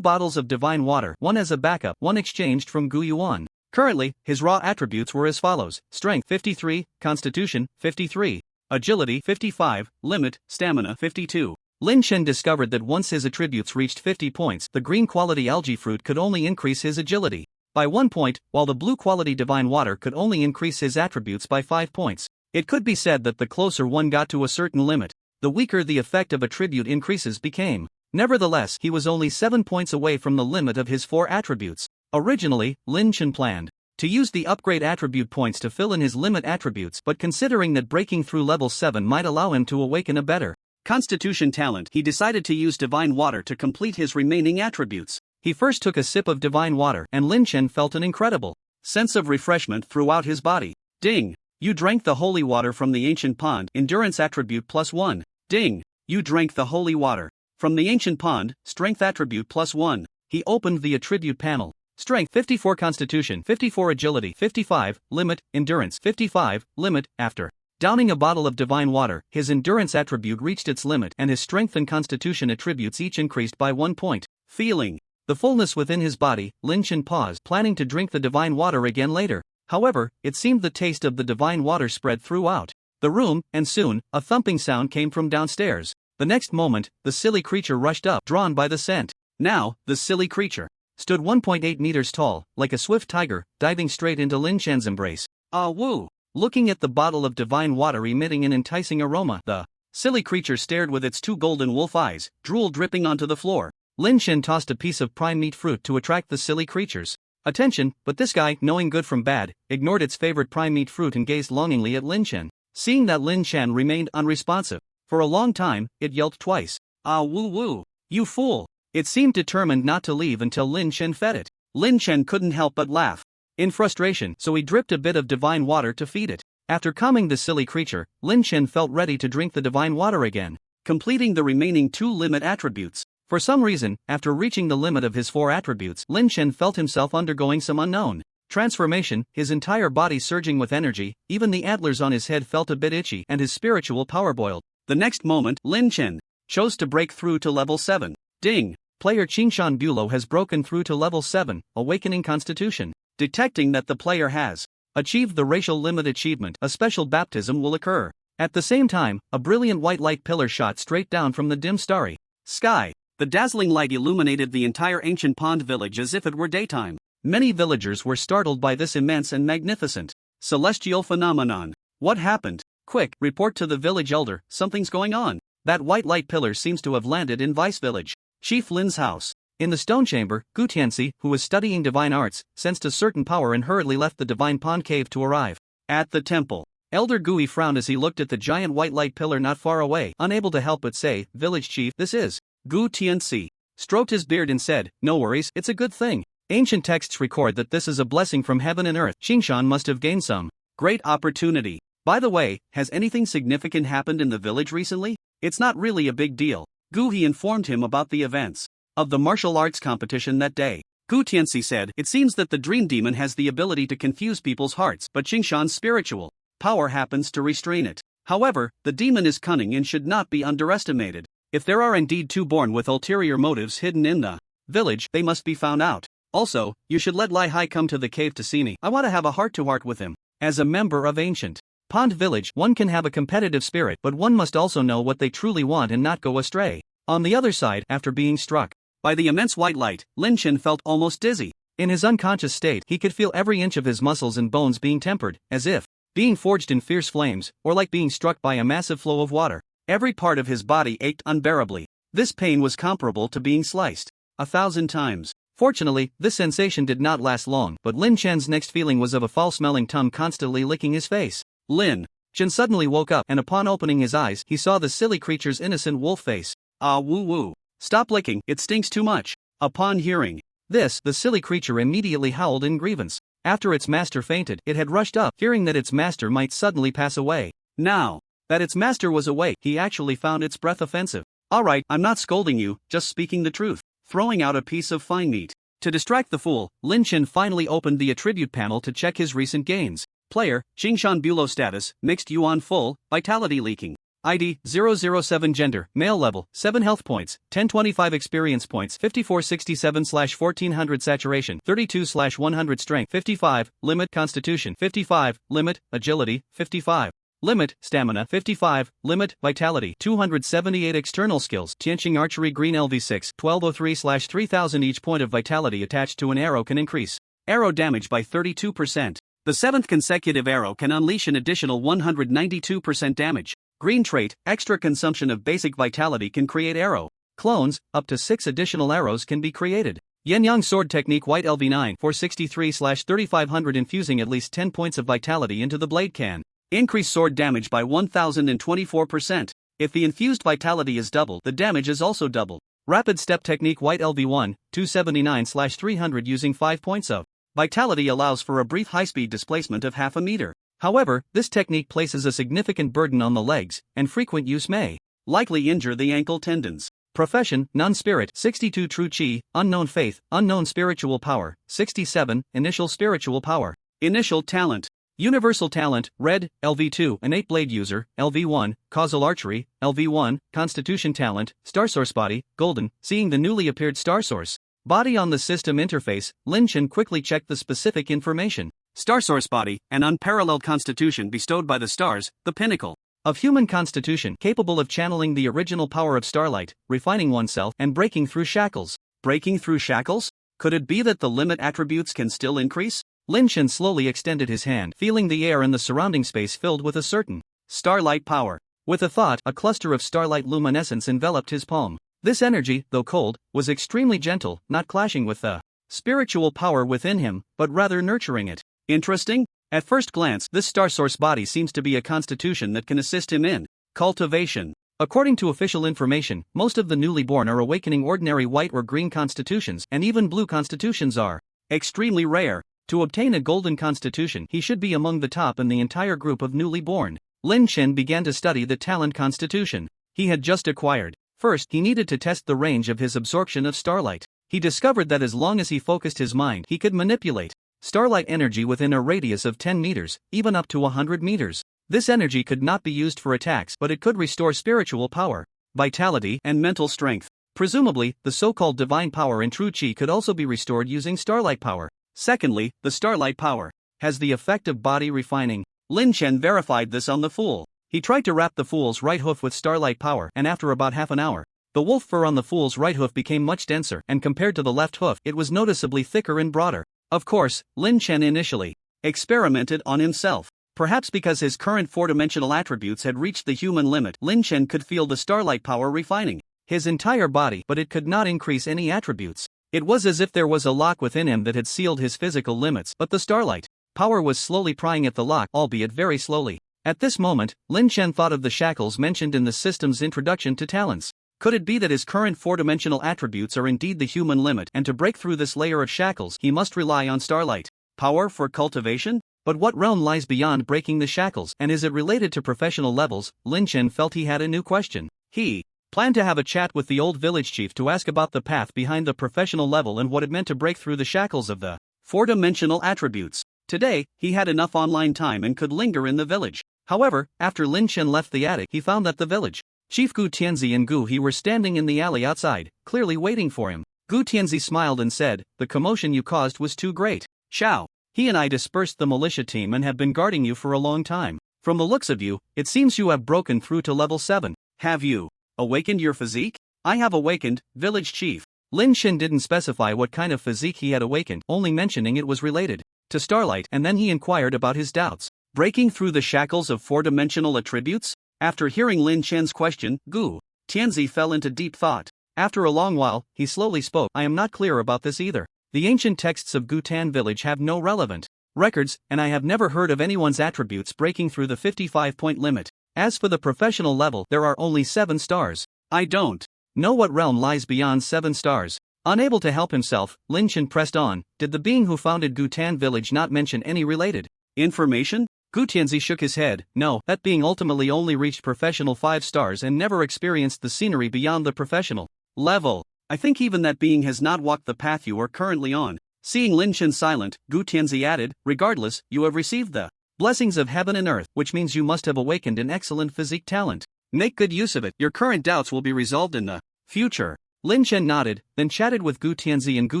bottles of divine water, one as a backup, one exchanged from Gu Yuan. Currently, his raw attributes were as follows: Strength 53, Constitution 53, Agility 55, Limit, Stamina 52. Lin Chen discovered that once his attributes reached 50 points, the green quality algae fruit could only increase his agility by 1 point, while the blue quality divine water could only increase his attributes by 5 points. It could be said that the closer one got to a certain limit, the weaker the effect of attribute increases became. Nevertheless, he was only 7 points away from the limit of his 4 attributes. Originally, Lin Chen planned to use the upgrade attribute points to fill in his limit attributes, but considering that breaking through level 7 might allow him to awaken a better Constitution talent, he decided to use Divine Water to complete his remaining attributes. He first took a sip of Divine Water, and Lin Chen felt an incredible sense of refreshment throughout his body. Ding! You drank the holy water from the ancient pond, endurance attribute +1. Ding! You drank the holy water from the ancient pond, strength attribute +1. He opened the attribute panel. Strength 54, Constitution 54, Agility 55, Limit, Endurance 55, Limit. After downing a bottle of Divine Water, his endurance attribute reached its limit and his strength and Constitution attributes each increased by 1 point. Feeling the fullness within his body, Lin Chen paused, planning to drink the Divine Water again later. However, it seemed the taste of the Divine Water spread throughout the room, and soon, a thumping sound came from downstairs. The next moment, the silly creature rushed up, drawn by the scent. Now, the silly creature stood 1.8 meters tall, like a swift tiger, diving straight into Lin Chen's embrace. Ah woo! Looking at the bottle of Divine Water emitting an enticing aroma, the silly creature stared with its 2 golden wolf eyes, drool dripping onto the floor. Lin Chen tossed a piece of prime meat fruit to attract the silly creature's attention, but this guy, knowing good from bad, ignored its favorite prime meat fruit and gazed longingly at Lin Chen. Seeing that Lin Chen remained unresponsive for a long time, it yelped twice. Ah woo woo! You fool! It seemed determined not to leave until Lin Chen fed it. Lin Chen couldn't help but laugh in frustration, so he dripped a bit of Divine Water to feed it. After calming the silly creature, Lin Chen felt ready to drink the Divine Water again, completing the remaining 2 limit attributes. For some reason, after reaching the limit of his 4 attributes, Lin Chen felt himself undergoing some unknown transformation, his entire body surging with energy, even the antlers on his head felt a bit itchy, and his spiritual power boiled. The next moment, Lin Chen chose to break through to level 7. Ding! Player Qingshan Bulo has broken through to level 7, Awakening Constitution. Detecting that the player has achieved the racial limit achievement, a special baptism will occur. At the same time, a brilliant white light pillar shot straight down from the dim starry sky. The dazzling light illuminated the entire ancient pond village as if it were daytime. Many villagers were startled by this immense and magnificent celestial phenomenon. What happened? Quick, report to the village elder, something's going on. That white light pillar seems to have landed in Vice Village. Chief Lin's house. In the stone chamber, Gu Tianxi, who was studying divine arts, sensed a certain power and hurriedly left the divine pond cave to arrive at the temple. Elder Gui frowned as he looked at the giant white light pillar not far away, unable to help but say, "Village chief, this is." Gu Tianxi stroked his beard and said, "No worries, it's a good thing. Ancient texts record that this is a blessing from heaven and earth. Qingshan must have gained some great opportunity. By the way, has anything significant happened in the village recently? It's not really a big deal." Gu He informed him about the events of the martial arts competition that day. Gu Tianxi said, "It seems that the dream demon has the ability to confuse people's hearts, but Qingshan's spiritual power happens to restrain it. However, the demon is cunning and should not be underestimated. If there are indeed 2 born with ulterior motives hidden in the village, they must be found out. Also, you should let Lai Hai come to the cave to see me. I want to have a heart-to-heart with him." As a member of Ancient Pond Village, one can have a competitive spirit, but one must also know what they truly want and not go astray. On the other side, after being struck by the immense white light, Lin Chen felt almost dizzy. In his unconscious state, he could feel every inch of his muscles and bones being tempered, as if being forged in fierce flames, or like being struck by a massive flow of water. Every part of his body ached unbearably. This pain was comparable to being sliced 1,000 times. Fortunately, this sensation did not last long, but Lin Chen's next feeling was of a foul-smelling tongue constantly licking his face. Lin Chen suddenly woke up, and upon opening his eyes, he saw the silly creature's innocent wolf face. "Ah woo woo. Stop licking, it stinks too much." Upon hearing this, the silly creature immediately howled in grievance. After its master fainted, it had rushed up, fearing that its master might suddenly pass away. Now that its master was awake, he actually found its breath offensive. "Alright, I'm not scolding you, just speaking the truth." Throwing out a piece of fine meat to distract the fool, Lin Chen finally opened the attribute panel to check his recent gains. Player, Qingshan Bulo status, mixed yuan full, vitality leaking. ID, 007 gender, male level, 7 health points, 1025 experience points, 5467/1400 saturation, 32/100 strength, 55, limit constitution, 55, limit agility, 55. Limit, stamina, 55, limit, vitality, 278 external skills, Tianqing archery green LV6, 1203/3000 each point of vitality attached to an arrow can increase arrow damage by 32%. The 7th consecutive arrow can unleash an additional 192% damage. Green trait, extra consumption of basic vitality can create arrow clones, up to 6 additional arrows can be created. Yin-Yang Sword Technique White LV9 463/3500 infusing at least 10 points of vitality into the blade can increase sword damage by 1024%. If the infused vitality is double, the damage is also double. Rapid Step Technique White LV1 279/300 using 5 points of vitality allows for a brief high-speed displacement of half a meter. However, this technique places a significant burden on the legs, and frequent use may likely injure the ankle tendons. Profession, non-spirit, 62 True Chi, Unknown Faith, Unknown Spiritual Power, 67, Initial Spiritual Power. Initial Talent. Universal Talent, Red, LV2, Innate Blade User, LV1, Causal Archery, LV1, Constitution Talent, Starsource Body, Golden, seeing the newly appeared Starsource Body on the system interface, Lin Chen quickly checked the specific information. Starsource Body, an unparalleled constitution bestowed by the stars, the pinnacle of human constitution, capable of channeling the original power of starlight, refining oneself, and breaking through shackles. Breaking through shackles? Could it be that the limit attributes can still increase? Lin Chen slowly extended his hand, feeling the air and the surrounding space filled with a certain starlight power. With a thought, a cluster of starlight luminescence enveloped his palm. This energy, though cold, was extremely gentle, not clashing with the spiritual power within him, but rather nurturing it. Interesting? At first glance, this star source body seems to be a constitution that can assist him in cultivation. According to official information, most of the newly born are awakening ordinary white or green constitutions, and even blue constitutions are extremely rare. To obtain a golden constitution, he should be among the top in the entire group of newly born. Lin Chen began to study the talent constitution he had just acquired. First, he needed to test the range of his absorption of starlight. He discovered that as long as he focused his mind, he could manipulate starlight energy within a radius of 10 meters, even up to 100 meters. This energy could not be used for attacks, but it could restore spiritual power, vitality, and mental strength. Presumably, the so-called divine power in True Chi could also be restored using starlight power. Secondly, the starlight power has the effect of body refining. Lin Chen verified this on the fool. He tried to wrap the fool's right hoof with starlight power, and after about half an hour, the wolf fur on the fool's right hoof became much denser, and compared to the left hoof, it was noticeably thicker and broader. Of course, Lin Chen initially experimented on himself. Perhaps because his current four-dimensional attributes had reached the human limit, Lin Chen could feel the starlight power refining his entire body, but it could not increase any attributes. It was as if there was a lock within him that had sealed his physical limits, but the starlight power was slowly prying at the lock, albeit very slowly. At this moment, Lin Chen thought of the shackles mentioned in the system's introduction to talents. Could it be that his current four-dimensional attributes are indeed the human limit, and to break through this layer of shackles, he must rely on starlight power for cultivation? But what realm lies beyond breaking the shackles, and is it related to professional levels? Lin Chen felt he had a new question. He planned to have a chat with the old village chief to ask about the path behind the professional level and what it meant to break through the shackles of the four-dimensional attributes. Today, he had enough online time and could linger in the village. However, after Lin Chen left the attic, he found that the village Chief Gu Tianzi and Gu He were standing in the alley outside, clearly waiting for him. Gu Tianzi smiled and said, "The commotion you caused was too great. Xiao, he and I dispersed the militia team and have been guarding you for a long time. From the looks of you, it seems you have broken through to level 7. Have you awakened your physique?" "I have awakened, village chief." Lin Chen didn't specify what kind of physique he had awakened, only mentioning it was related to starlight, and then he inquired about his doubts. Breaking through the shackles of four-dimensional attributes? After hearing Lin Chen's question, Gu Tianzi fell into deep thought. After a long while, he slowly spoke. "I am not clear about this either. The ancient texts of Gutan village have no relevant records, and I have never heard of anyone's attributes breaking through the 55-point limit. As for the professional level, there are only 7 stars. I don't know what realm lies beyond 7 stars. Unable to help himself, Lin Chen pressed on. Did the being who founded Gutan village not mention any related information? Gu Tianzi shook his head. No, that being ultimately only reached professional 5 stars and never experienced the scenery beyond the professional level. I think even that being has not walked the path you are currently on. Seeing Lin Chen silent, Gu Tianzi added, "Regardless, you have received the blessings of heaven and earth, which means you must have awakened an excellent physique talent. Make good use of it. Your current doubts will be resolved in the future." Lin Chen nodded, then chatted with Gu Tianzi and Gu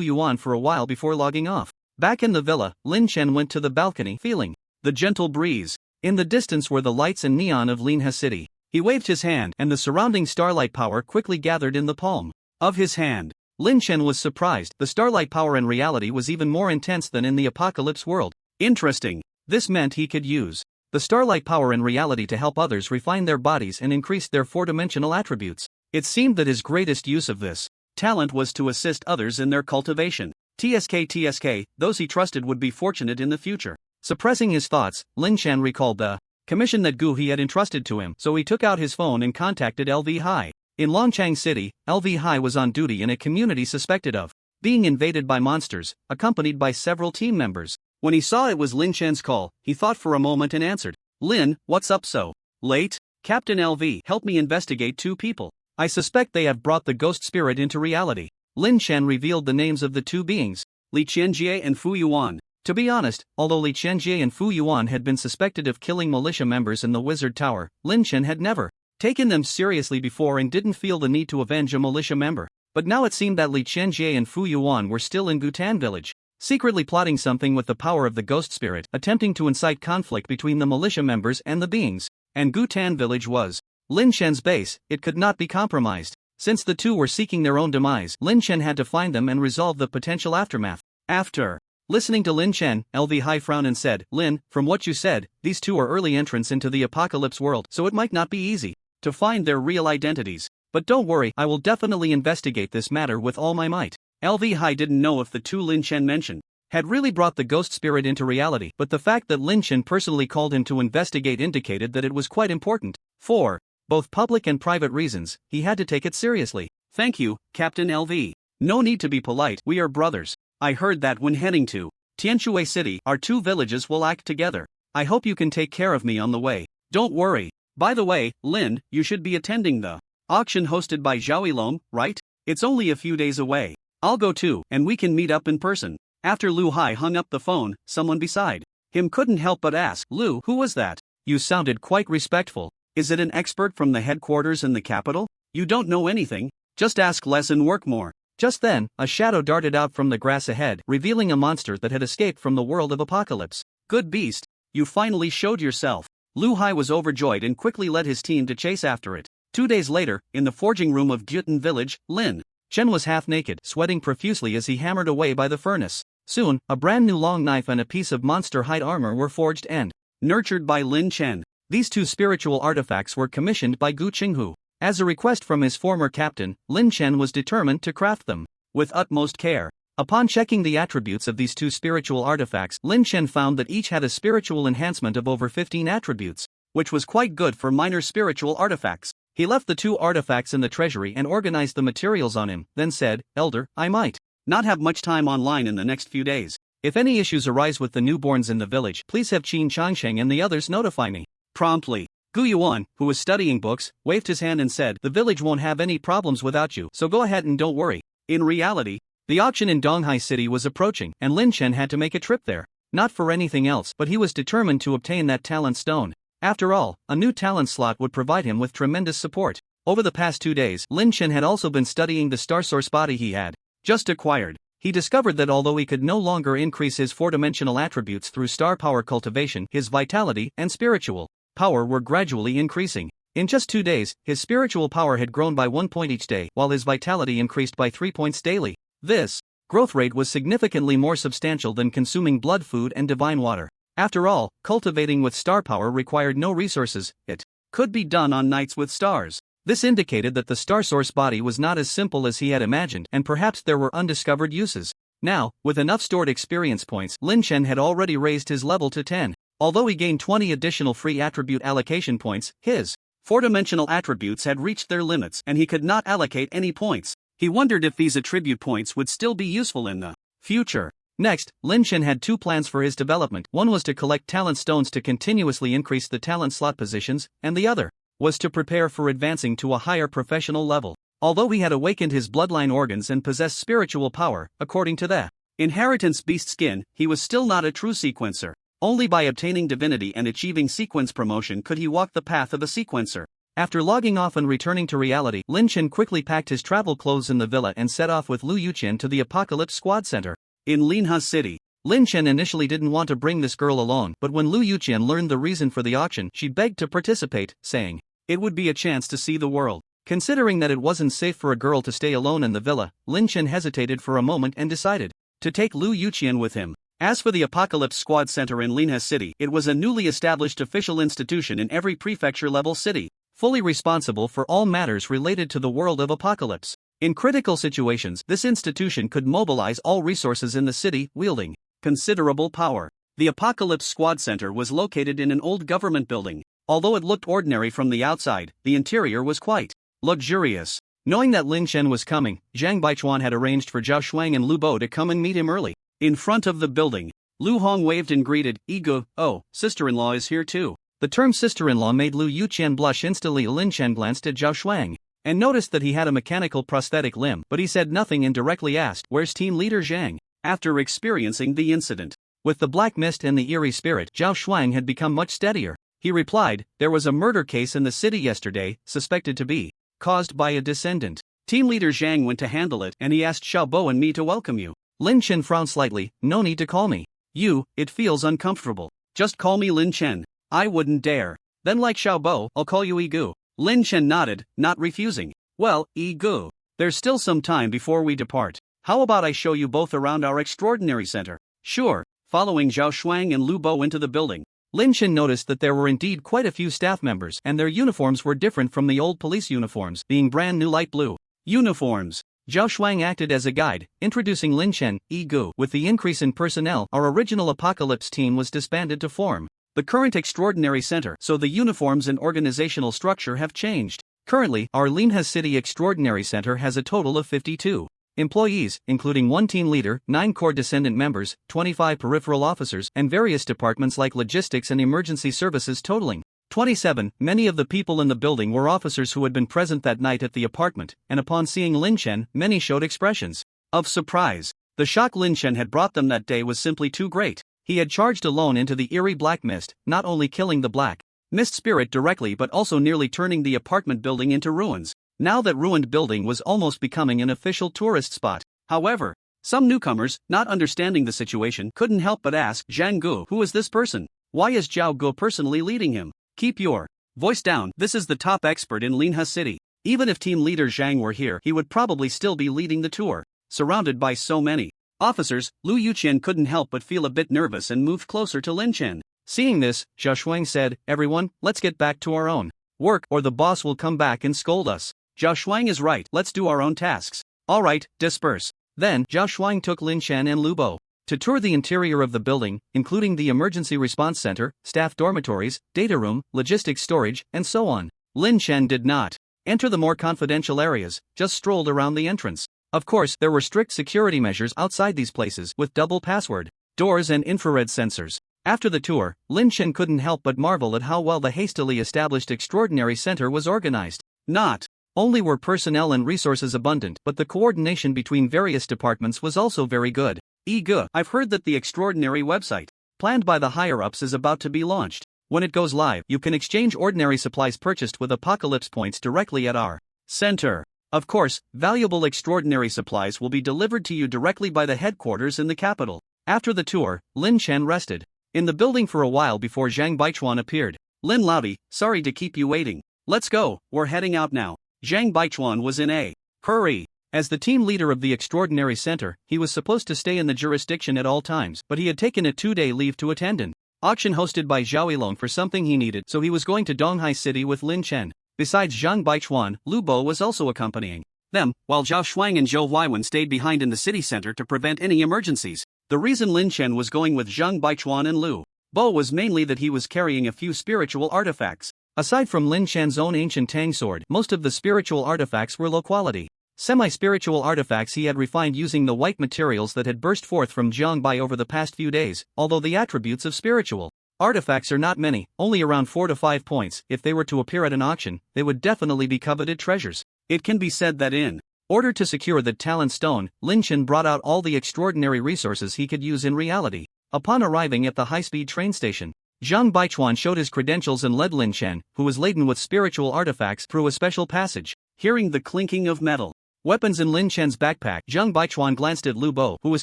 Yuan for a while before logging off. Back in the villa, Lin Chen went to the balcony, feeling the gentle breeze. In the distance were the lights and neon of Linha City. He waved his hand, and the surrounding starlight power quickly gathered in the palm of his hand. Lin Chen was surprised. The starlight power in reality was even more intense than in the apocalypse world. Interesting. This meant he could use the starlight power in reality to help others refine their bodies and increase their four-dimensional attributes. It seemed that his greatest use of this Talent was to assist others in their cultivation. TSK, those he trusted would be fortunate in the future. Suppressing his thoughts, Lin Chen recalled the commission that Gu He had entrusted to him, so he took out his phone and contacted LV Hai. In Longchang City, LV Hai was on duty in a community suspected of being invaded by monsters, accompanied by several team members. When he saw it was Lin Chen's call, he thought for a moment and answered, "Lin, what's up so late? Captain LV, help me investigate 2 people. I suspect they have brought the ghost spirit into reality." Lin Chen revealed the names of the 2 beings, Li Qianjie and Fu Yuan. To be honest, although Li Qianjie and Fu Yuan had been suspected of killing militia members in the Wizard Tower, Lin Chen had never taken them seriously before and didn't feel the need to avenge a militia member. But now it seemed that Li Qianjie and Fu Yuan were still in Gutan village, secretly plotting something with the power of the ghost spirit, attempting to incite conflict between the militia members and the beings. And Gutan village was Lin Chen's base, it could not be compromised. Since the 2 were seeking their own demise, Lin Chen had to find them and resolve the potential aftermath. After listening to Lin Chen, LV Hai frowned and said, "Lin, from what you said, these 2 are early entrants into the apocalypse world, so it might not be easy to find their real identities. But don't worry, I will definitely investigate this matter with all my might." LV Hai didn't know if the 2 Lin Chen mentioned had really brought the ghost spirit into reality, but the fact that Lin Chen personally called him to investigate indicated that it was quite important. For both public and private reasons, he had to take it seriously. "Thank you, Captain LV. No need to be polite, we are brothers. I heard that when heading to Tianshui City, our 2 villages will act together. I hope you can take care of me on the way. Don't worry. By the way, Lin, you should be attending the auction hosted by Zhao Yilong, right? It's only a few days away. I'll go too, and we can meet up in person." After Lu Hai hung up the phone, someone beside him couldn't help but ask, "Lu, who was that? You sounded quite respectful. Is it an expert from the headquarters in the capital? You don't know anything, just ask less and work more." Just then, a shadow darted out from the grass ahead, revealing a monster that had escaped from the world of apocalypse. "Good beast, you finally showed yourself." Lu Hai was overjoyed and quickly led his team to chase after it. 2 days later, in the forging room of Gyutan village, Lin Chen was half naked, sweating profusely as he hammered away by the furnace. Soon, a brand new long knife and a piece of monster hide armor were forged and nurtured by Lin Chen. These 2 spiritual artifacts were commissioned by Gu Qinghu. As a request from his former captain, Lin Chen was determined to craft them with utmost care. Upon checking the attributes of these 2 spiritual artifacts, Lin Chen found that each had a spiritual enhancement of over 15 attributes, which was quite good for minor spiritual artifacts. He left the 2 artifacts in the treasury and organized the materials on him, then said, "Elder, I might not have much time online in the next few days. If any issues arise with the newborns in the village, please have Qin Changsheng and the others notify me promptly." Gu Yuan, who was studying books, waved his hand and said, "The village won't have any problems without you, so go ahead and don't worry." In reality, the auction in Donghai City was approaching, and Lin Chen had to make a trip there. Not for anything else, but he was determined to obtain that talent stone. After all, a new talent slot would provide him with tremendous support. Over the past 2 days, Lin Chen had also been studying the star source body he had just acquired. He discovered that although he could no longer increase his 4-dimensional attributes through star power cultivation, his vitality and spiritual power were gradually increasing. In just 2 days, his spiritual power had grown by 1 point each day, while his vitality increased by 3 points daily. This growth rate was significantly more substantial than consuming blood food and divine water. After all, cultivating with star power required no resources, it could be done on nights with stars. This indicated that the star source body was not as simple as he had imagined, and perhaps there were undiscovered uses. Now, with enough stored experience points, Lin Chen had already raised his level to 10. Although he gained 20 additional free attribute allocation points, his 4-dimensional attributes had reached their limits and he could not allocate any points. He wondered if these attribute points would still be useful in the future. Next, Lin Chen had 2 plans for his development. One was to collect talent stones to continuously increase the talent slot positions, and the other was to prepare for advancing to a higher professional level. Although he had awakened his bloodline organs and possessed spiritual power, according to the inheritance beast skin, he was still not a true sequencer. Only by obtaining divinity and achieving sequence promotion could he walk the path of a sequencer. After logging off and returning to reality, Lin Chen quickly packed his travel clothes in the villa and set off with Lu Yuqian to the Apocalypse Squad Center in Linha City. Lin Chen initially didn't want to bring this girl alone, but when Lu Yuqian learned the reason for the auction, she begged to participate, saying it would be a chance to see the world. Considering that it wasn't safe for a girl to stay alone in the villa, Lin Chen hesitated for a moment and decided to take Lu Yuqian with him. As for the Apocalypse Squad Center in Linha City, it was a newly established official institution in every prefecture-level city, fully responsible for all matters related to the world of Apocalypse. In critical situations, this institution could mobilize all resources in the city, wielding considerable power. The Apocalypse Squad Center was located in an old government building. Although it looked ordinary from the outside, the interior was quite luxurious. Knowing that Lin Chen was coming, Zhang Baichuan had arranged for Zhao Shuang and Lu Bo to come and meet him early. In front of the building, Lu Hong waved and greeted, "Igu, oh, sister-in-law is here too." The term sister-in-law made Lu Yuqian blush instantly. Lin Chen glanced at Zhao Shuang and noticed that he had a mechanical prosthetic limb, but he said nothing and directly asked, "Where's team leader Zhang?" After experiencing the incident with the black mist and the eerie spirit, Zhao Shuang had become much steadier. He replied, "There was a murder case in the city yesterday, suspected to be caused by a descendant. Team leader Zhang went to handle it and he asked Xiaobo and me to welcome you." Lin Chen frowned slightly. "No need to call me you, it feels uncomfortable. Just call me Lin Chen." "I wouldn't dare." "Then like Xiaobo, I'll call you Igu." Lin Chen nodded, not refusing. "Well, Igu, there's still some time before we depart. How about I show you both around our extraordinary center?" "Sure." Following Zhao Shuang and Lu Bo into the building, Lin Chen noticed that there were indeed quite a few staff members and their uniforms were different from the old police uniforms, being brand new light blue uniforms. Zhao Shuang acted as a guide, introducing Lin Chen, "Igu, with the increase in personnel, our original Apocalypse team was disbanded to form the current Extraordinary Center, so the uniforms and organizational structure have changed. Currently, our Linha City Extraordinary Center has a total of 52 employees, including 1 team leader, 9 core descendant members, 25 peripheral officers, and various departments like logistics and emergency services totaling 27. Many of the people in the building were officers who had been present that night at the apartment, and upon seeing Lin Chen, many showed expressions of surprise. The shock Lin Chen had brought them that day was simply too great. He had charged alone into the eerie black mist, not only killing the black mist spirit directly but also nearly turning the apartment building into ruins. Now that ruined building was almost becoming an official tourist spot. However, some newcomers, not understanding the situation, couldn't help but ask, "Zhang Gu, who is this person? Why is Zhao Gu personally leading him?" "Keep your voice down, this is the top expert in Linha City. Even if team leader Zhang were here, he would probably still be leading the tour." Surrounded by so many officers, Lu Yuqian couldn't help but feel a bit nervous and moved closer to Lin Chen. Seeing this, Zhao Shuang said, "Everyone, let's get back to our own work or the boss will come back and scold us." "Zhao Shuang is right, let's do our own tasks." "Alright, disperse." Then, Zhao Shuang took Lin Chen and Lu Bo to tour the interior of the building, including the emergency response center, staff dormitories, data room, logistics storage, and so on. Lin Chen did not enter the more confidential areas, just strolled around the entrance. Of course, there were strict security measures outside these places, with double password doors and infrared sensors. After the tour, Lin Chen couldn't help but marvel at how well the hastily established Extraordinary Center was organized. Not only were personnel and resources abundant, but the coordination between various departments was also very good. "Igu, I've heard that the Extraordinary website, planned by the higher-ups, is about to be launched. When it goes live, you can exchange ordinary supplies purchased with Apocalypse points directly at our center. Of course, valuable extraordinary supplies will be delivered to you directly by the headquarters in the capital." After the tour, Lin Chen rested in the building for a while before Zhang Baichuan appeared. "Lin Laudi, sorry to keep you waiting. Let's go, we're heading out now." Zhang Baichuan was in a hurry. As the team leader of the Extraordinary Center, he was supposed to stay in the jurisdiction at all times, but he had taken a 2-day leave to attend an auction hosted by Zhao Yilong for something he needed, so he was going to Donghai City with Lin Chen. Besides Zhang Baichuan, Lu Bo was also accompanying them, while Zhao Shuang and Zhou Huaiwen stayed behind in the city center to prevent any emergencies. The reason Lin Chen was going with Zhang Baichuan and Lu Bo was mainly that he was carrying a few spiritual artifacts. Aside from Lin Chen's own ancient Tang sword, most of the spiritual artifacts were low-quality semi-spiritual artifacts he had refined using the white materials that had burst forth from Jiangbai over the past few days. Although the attributes of spiritual artifacts are not many, only around 4 to 5 points, if they were to appear at an auction, they would definitely be coveted treasures. It can be said that in order to secure the talent stone, Lin Chen brought out all the extraordinary resources he could use in reality. Upon arriving at the high-speed train station, Zhang Baichuan showed his credentials and led Lin Chen, who was laden with spiritual artifacts, through a special passage. Hearing the clinking of metal weapons in Lin Chen's backpack, Zhang Baichuan glanced at Lu Bo, who was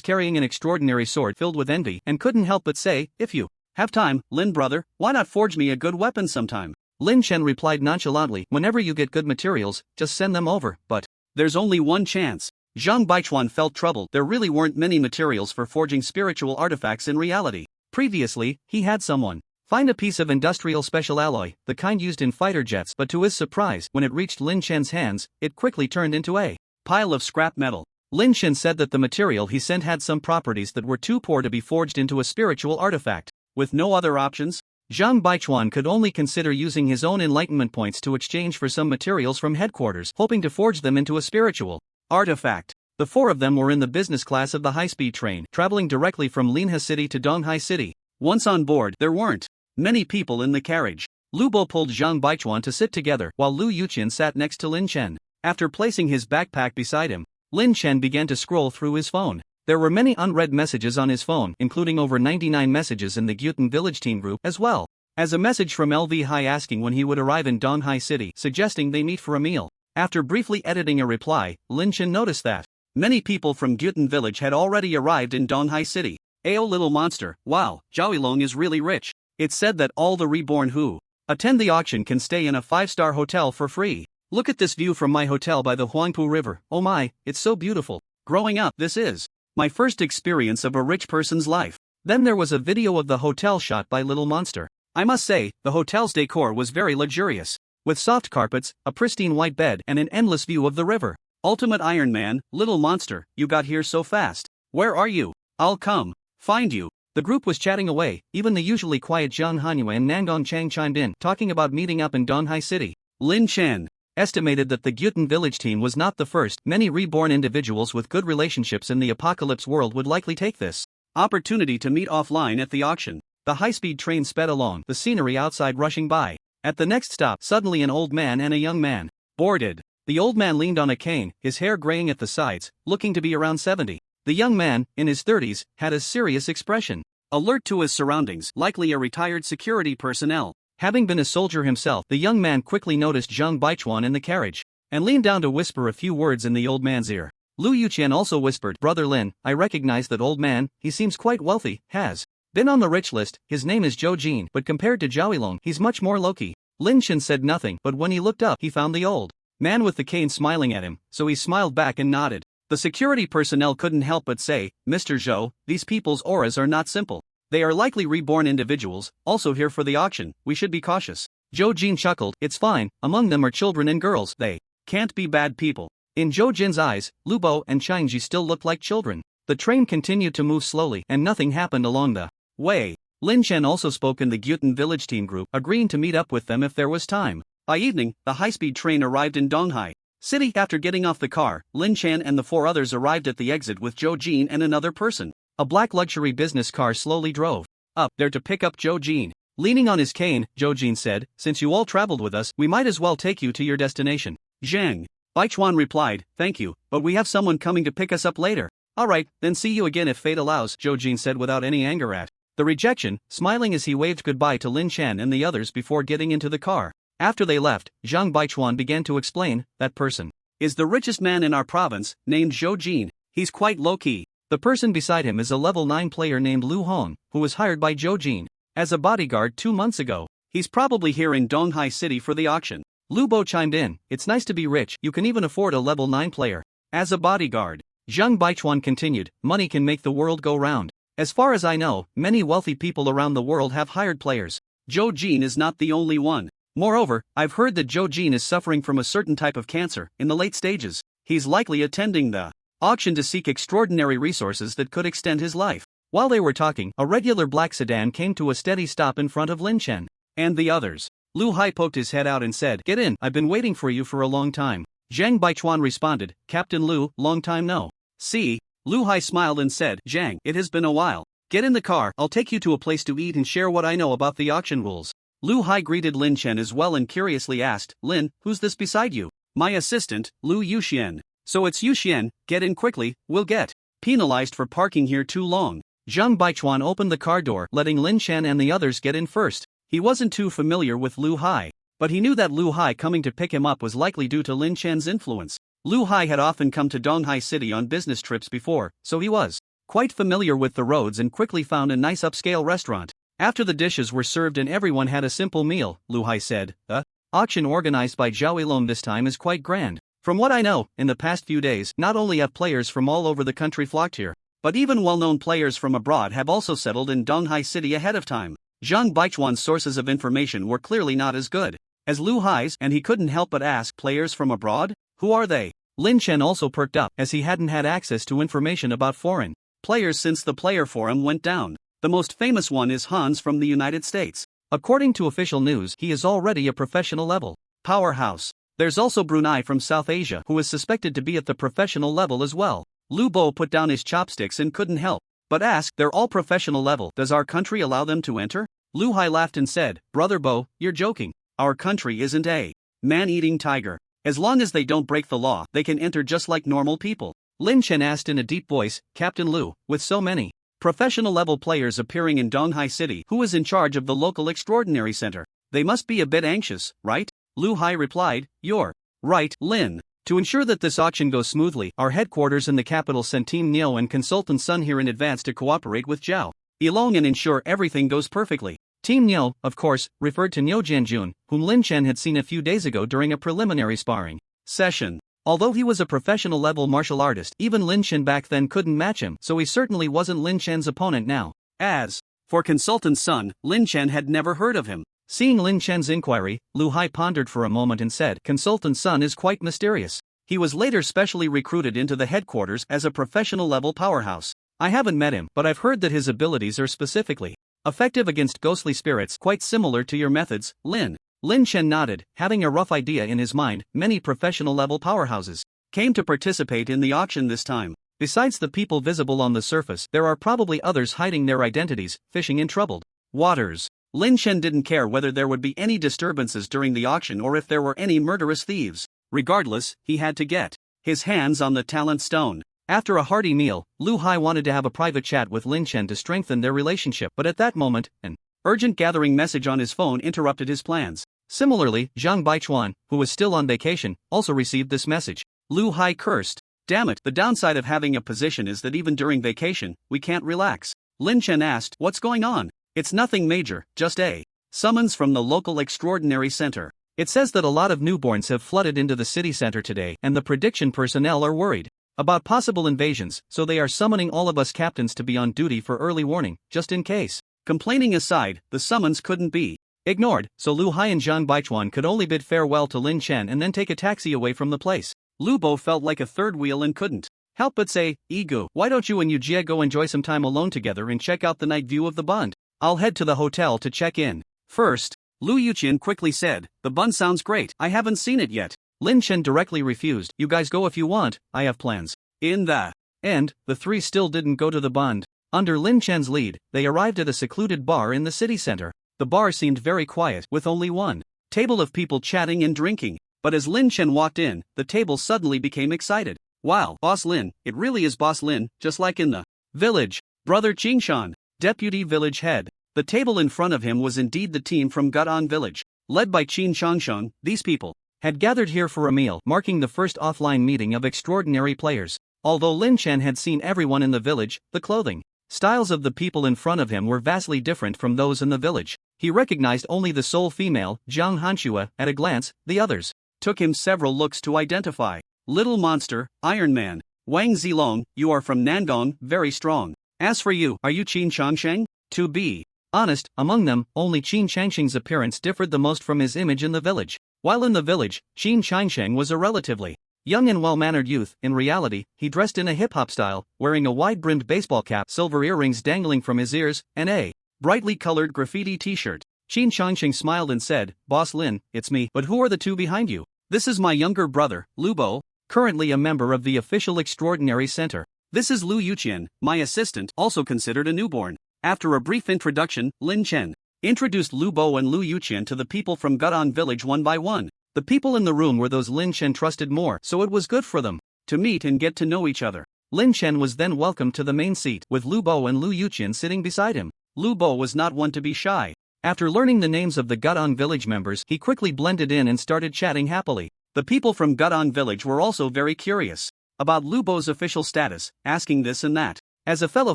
carrying an extraordinary sword filled with envy, and couldn't help but say, "If you have time, Lin brother, why not forge me a good weapon sometime?" Lin Chen replied nonchalantly, "Whenever you get good materials, just send them over, but there's only one chance." Zhang Baichuan felt troubled. There really weren't many materials for forging spiritual artifacts in reality. Previously, he had someone find a piece of industrial special alloy, the kind used in fighter jets, but to his surprise, when it reached Lin Chen's hands, it quickly turned into a pile of scrap metal. Lin Chen said that the material he sent had some properties that were too poor to be forged into a spiritual artifact. With no other options, Zhang Baichuan could only consider using his own enlightenment points to exchange for some materials from headquarters, hoping to forge them into a spiritual artifact. The four of them were in the business class of the high-speed train, traveling directly from Linhe City to Donghai City. Once on board, there weren't many people in the carriage. Lu Bo pulled Zhang Baichuan to sit together, while Lu Yuqian sat next to Lin Chen. After placing his backpack beside him, Lin Chen began to scroll through his phone. There were many unread messages on his phone, including over 99 messages in the Gyutan village team group, as well as a message from LV Hai asking when he would arrive in Donghai City, suggesting they meet for a meal. After briefly editing a reply, Lin Chen noticed that many people from Gyutan village had already arrived in Donghai City. Ayo little monster, wow, Zhaoilong is really rich. It's said that all the reborn who attend the auction can stay in a 5-star hotel for free. Look at this view from my hotel by the Huangpu River, oh my, it's so beautiful. Growing up, this is my first experience of a rich person's life. Then there was a video of the hotel shot by Little Monster. I must say, the hotel's decor was very luxurious, with soft carpets, a pristine white bed and an endless view of the river. Ultimate Iron Man, Little Monster, you got here so fast. Where are you? I'll come find you. The group was chatting away, even the usually quiet Zhang Hanyue and Nangong Chang chimed in, talking about meeting up in Donghai City. Lin Chen estimated that the Gyutan village team was not the first. Many reborn individuals with good relationships in the apocalypse world would likely take this opportunity to meet offline at the auction. The high-speed train sped along, the scenery outside rushing by. At the next stop, suddenly an old man and a young man boarded. The old man leaned on a cane, his hair graying at the sides, looking to be around 70. The young man, in his 30s, had a serious expression. Alert to his surroundings, likely a retired security personnel. Having been a soldier himself, the young man quickly noticed Zhang Baichuan in the carriage, and leaned down to whisper a few words in the old man's ear. Lu Yuqian also whispered, Brother Lin, I recognize that old man, he seems quite wealthy, has been on the rich list, his name is Zhou Jin, but compared to Zhaoilong, he's much more low-key. Lin Chen said nothing, but when he looked up, he found the old man with the cane smiling at him, so he smiled back and nodded. The security personnel couldn't help but say, Mr. Zhou, these people's auras are not simple. They are likely reborn individuals, also here for the auction, we should be cautious. Zhou Jin chuckled, it's fine, among them are children and girls, they can't be bad people. In Zhou Jin's eyes, Lu Bo and Changji still looked like children. The train continued to move slowly and nothing happened along the way. Lin Chen also spoke in the Gyutan village team group, agreeing to meet up with them if there was time. By evening, the high-speed train arrived in Donghai City. After getting off the car, Lin Chen and the four others arrived at the exit with Zhou Jin and another person. A black luxury business car slowly drove up there to pick up Zhou Jin. Leaning on his cane, Zhou Jin said, since you all traveled with us, we might as well take you to your destination. Zhang Baichuan replied, thank you, but we have someone coming to pick us up later. Alright, then see you again if fate allows, Zhou Jin said without any anger at the rejection, smiling as he waved goodbye to Lin Chen and the others before getting into the car. After they left, Zhang Baichuan began to explain, that person is the richest man in our province, named Zhou Jin. He's quite low-key. The person beside him is a level 9 player named Lu Hong, who was hired by Zhou Jin as a bodyguard 2 months ago. He's probably here in Donghai City for the auction. Lu Bo chimed in, it's nice to be rich, you can even afford a level 9 player as a bodyguard. Zhang Baichuan continued, money can make the world go round. As far as I know, many wealthy people around the world have hired players. Zhou Jin is not the only one. Moreover, I've heard that Zhou Jin is suffering from a certain type of cancer, in the late stages. He's likely attending the auction to seek extraordinary resources that could extend his life. While they were talking, a regular black sedan came to a steady stop in front of Lin Chen and the others. Lu Hai poked his head out and said, get in, I've been waiting for you for a long time. Zhang Baichuan responded, Captain Lu, long time no see. Lu Hai smiled and said, Zhang, it has been a while. Get in the car, I'll take you to a place to eat and share what I know about the auction rules. Lu Hai greeted Lin Chen as well and curiously asked, Lin, who's this beside you? My assistant, Lu Yuxian. So it's Yuxian, get in quickly, we'll get penalized for parking here too long. Zhang Baichuan opened the car door, letting Lin Chen and the others get in first. He wasn't too familiar with Lu Hai, but he knew that Lu Hai coming to pick him up was likely due to Lin Chen's influence. Lu Hai had often come to Donghai City on business trips before, so he was quite familiar with the roads and quickly found a nice upscale restaurant. After the dishes were served and everyone had a simple meal, Lu Hai said, the auction organized by Zhaoilong this time is quite grand. From what I know, in the past few days, not only have players from all over the country flocked here, but even well-known players from abroad have also settled in Donghai City ahead of time. Zhang Baichuan's sources of information were clearly not as good as Lu Hai's, and he couldn't help but ask, players from abroad? Who are they? Lin Chen also perked up, as he hadn't had access to information about foreign players since the player forum went down. The most famous one is Hans from the United States. According to official news, he is already a professional level powerhouse. There's also Brunei from South Asia, who is suspected to be at the professional level as well. Lu Bo put down his chopsticks and couldn't help but ask, they're all professional level, does our country allow them to enter? Lu Hai laughed and said, Brother Bo, you're joking. Our country isn't a man-eating tiger. As long as they don't break the law, they can enter just like normal people. Lin Chen asked in a deep voice, Captain Lu, with so many professional level players appearing in Donghai City, who is in charge of the local extraordinary center? They must be a bit anxious, right? Lu Hai replied, you're right, Lin. To ensure that this auction goes smoothly, our headquarters in the capital sent Team Neo and Consultant Sun here in advance to cooperate with Zhao Yilong and ensure everything goes perfectly. Team Neo, of course, referred to Neo Jianjun, whom Lin Chen had seen a few days ago during a preliminary sparring session. Although he was a professional level martial artist, even Lin Chen back then couldn't match him, so he certainly wasn't Lin Chen's opponent now. As for Consultant Sun, Lin Chen had never heard of him. Seeing Lin Chen's inquiry, Lu Hai pondered for a moment and said, Consultant Sun is quite mysterious. He was later specially recruited into the headquarters as a professional level powerhouse. I haven't met him, but I've heard that his abilities are specifically effective against ghostly spirits, quite similar to your methods, Lin. Lin Chen nodded, having a rough idea in his mind. Many professional level powerhouses came to participate in the auction this time. Besides the people visible on the surface, there are probably others hiding their identities, fishing in troubled waters. Lin Chen didn't care whether there would be any disturbances during the auction or if there were any murderous thieves. Regardless, he had to get his hands on the talent stone. After a hearty meal, Lu Hai wanted to have a private chat with Lin Chen to strengthen their relationship, but at that moment, an urgent gathering message on his phone interrupted his plans. Similarly, Zhang Baichuan, who was still on vacation, also received this message. Lu Hai cursed. Damn it, the downside of having a position is that even during vacation, we can't relax. Lin Chen asked, what's going on? It's nothing major, just a summons from the local extraordinary center. It says that a lot of newborns have flooded into the city center today, and the prediction personnel are worried about possible invasions, so they are summoning all of us captains to be on duty for early warning, just in case. Complaining aside, the summons couldn't be ignored, so Lu Hai and Zhang Baichuan could only bid farewell to Lin Chen and then take a taxi away from the place. Lu Bo felt like a third wheel and couldn't help but say, Igu, why don't you and Yujie go enjoy some time alone together and check out the night view of the Bund? I'll head to the hotel to check in. First, Lu Yuqian quickly said, the Bund sounds great, I haven't seen it yet. Lin Chen directly refused, you guys go if you want, I have plans. In the end, the three still didn't go to the Bund. Under Lin Chen's lead, they arrived at a secluded bar in the city center. The bar seemed very quiet, with only one table of people chatting and drinking. But as Lin Chen walked in, the table suddenly became excited. Wow, Boss Lin, it really is Boss Lin, just like in the village. Brother Qingshan, deputy village head. The table in front of him was indeed the team from Gutan village. Led by Qin Changsheng, these people had gathered here for a meal, marking the first offline meeting of extraordinary players. Although Lin Chen had seen everyone in the village, the clothing styles of the people in front of him were vastly different from those in the village. He recognized only the sole female, Zhang Hanshua, at a glance. The others took him several looks to identify. Little Monster, Iron Man, Wang Zilong, you are from Nangong, very strong. As for you, are you Qin Changsheng? To be honest, among them, only Qin Changsheng's appearance differed the most from his image in the village. While in the village, Qin Changsheng was a relatively young and well-mannered youth. In reality, he dressed in a hip-hop style, wearing a wide-brimmed baseball cap, silver earrings dangling from his ears, and a brightly colored graffiti t-shirt. Qin Changsheng smiled and said, Boss Lin, it's me, but who are the two behind you? This is my younger brother, Lu Bo, currently a member of the official extraordinary center. This is Lu Yuqian, my assistant, also considered a newborn. After a brief introduction, Lin Chen introduced Lu Bo and Lu Yuqian to the people from Gutan village one by one. The people in the room were those Lin Chen trusted more, so it was good for them to meet and get to know each other. Lin Chen was then welcomed to the main seat, with Lu Bo and Lu Yuqian sitting beside him. Lu Bo was not one to be shy. After learning the names of the Gutan village members, he quickly blended in and started chatting happily. The people from Gutan village were also very curious about Lu Bo's official status, asking this and that. As a fellow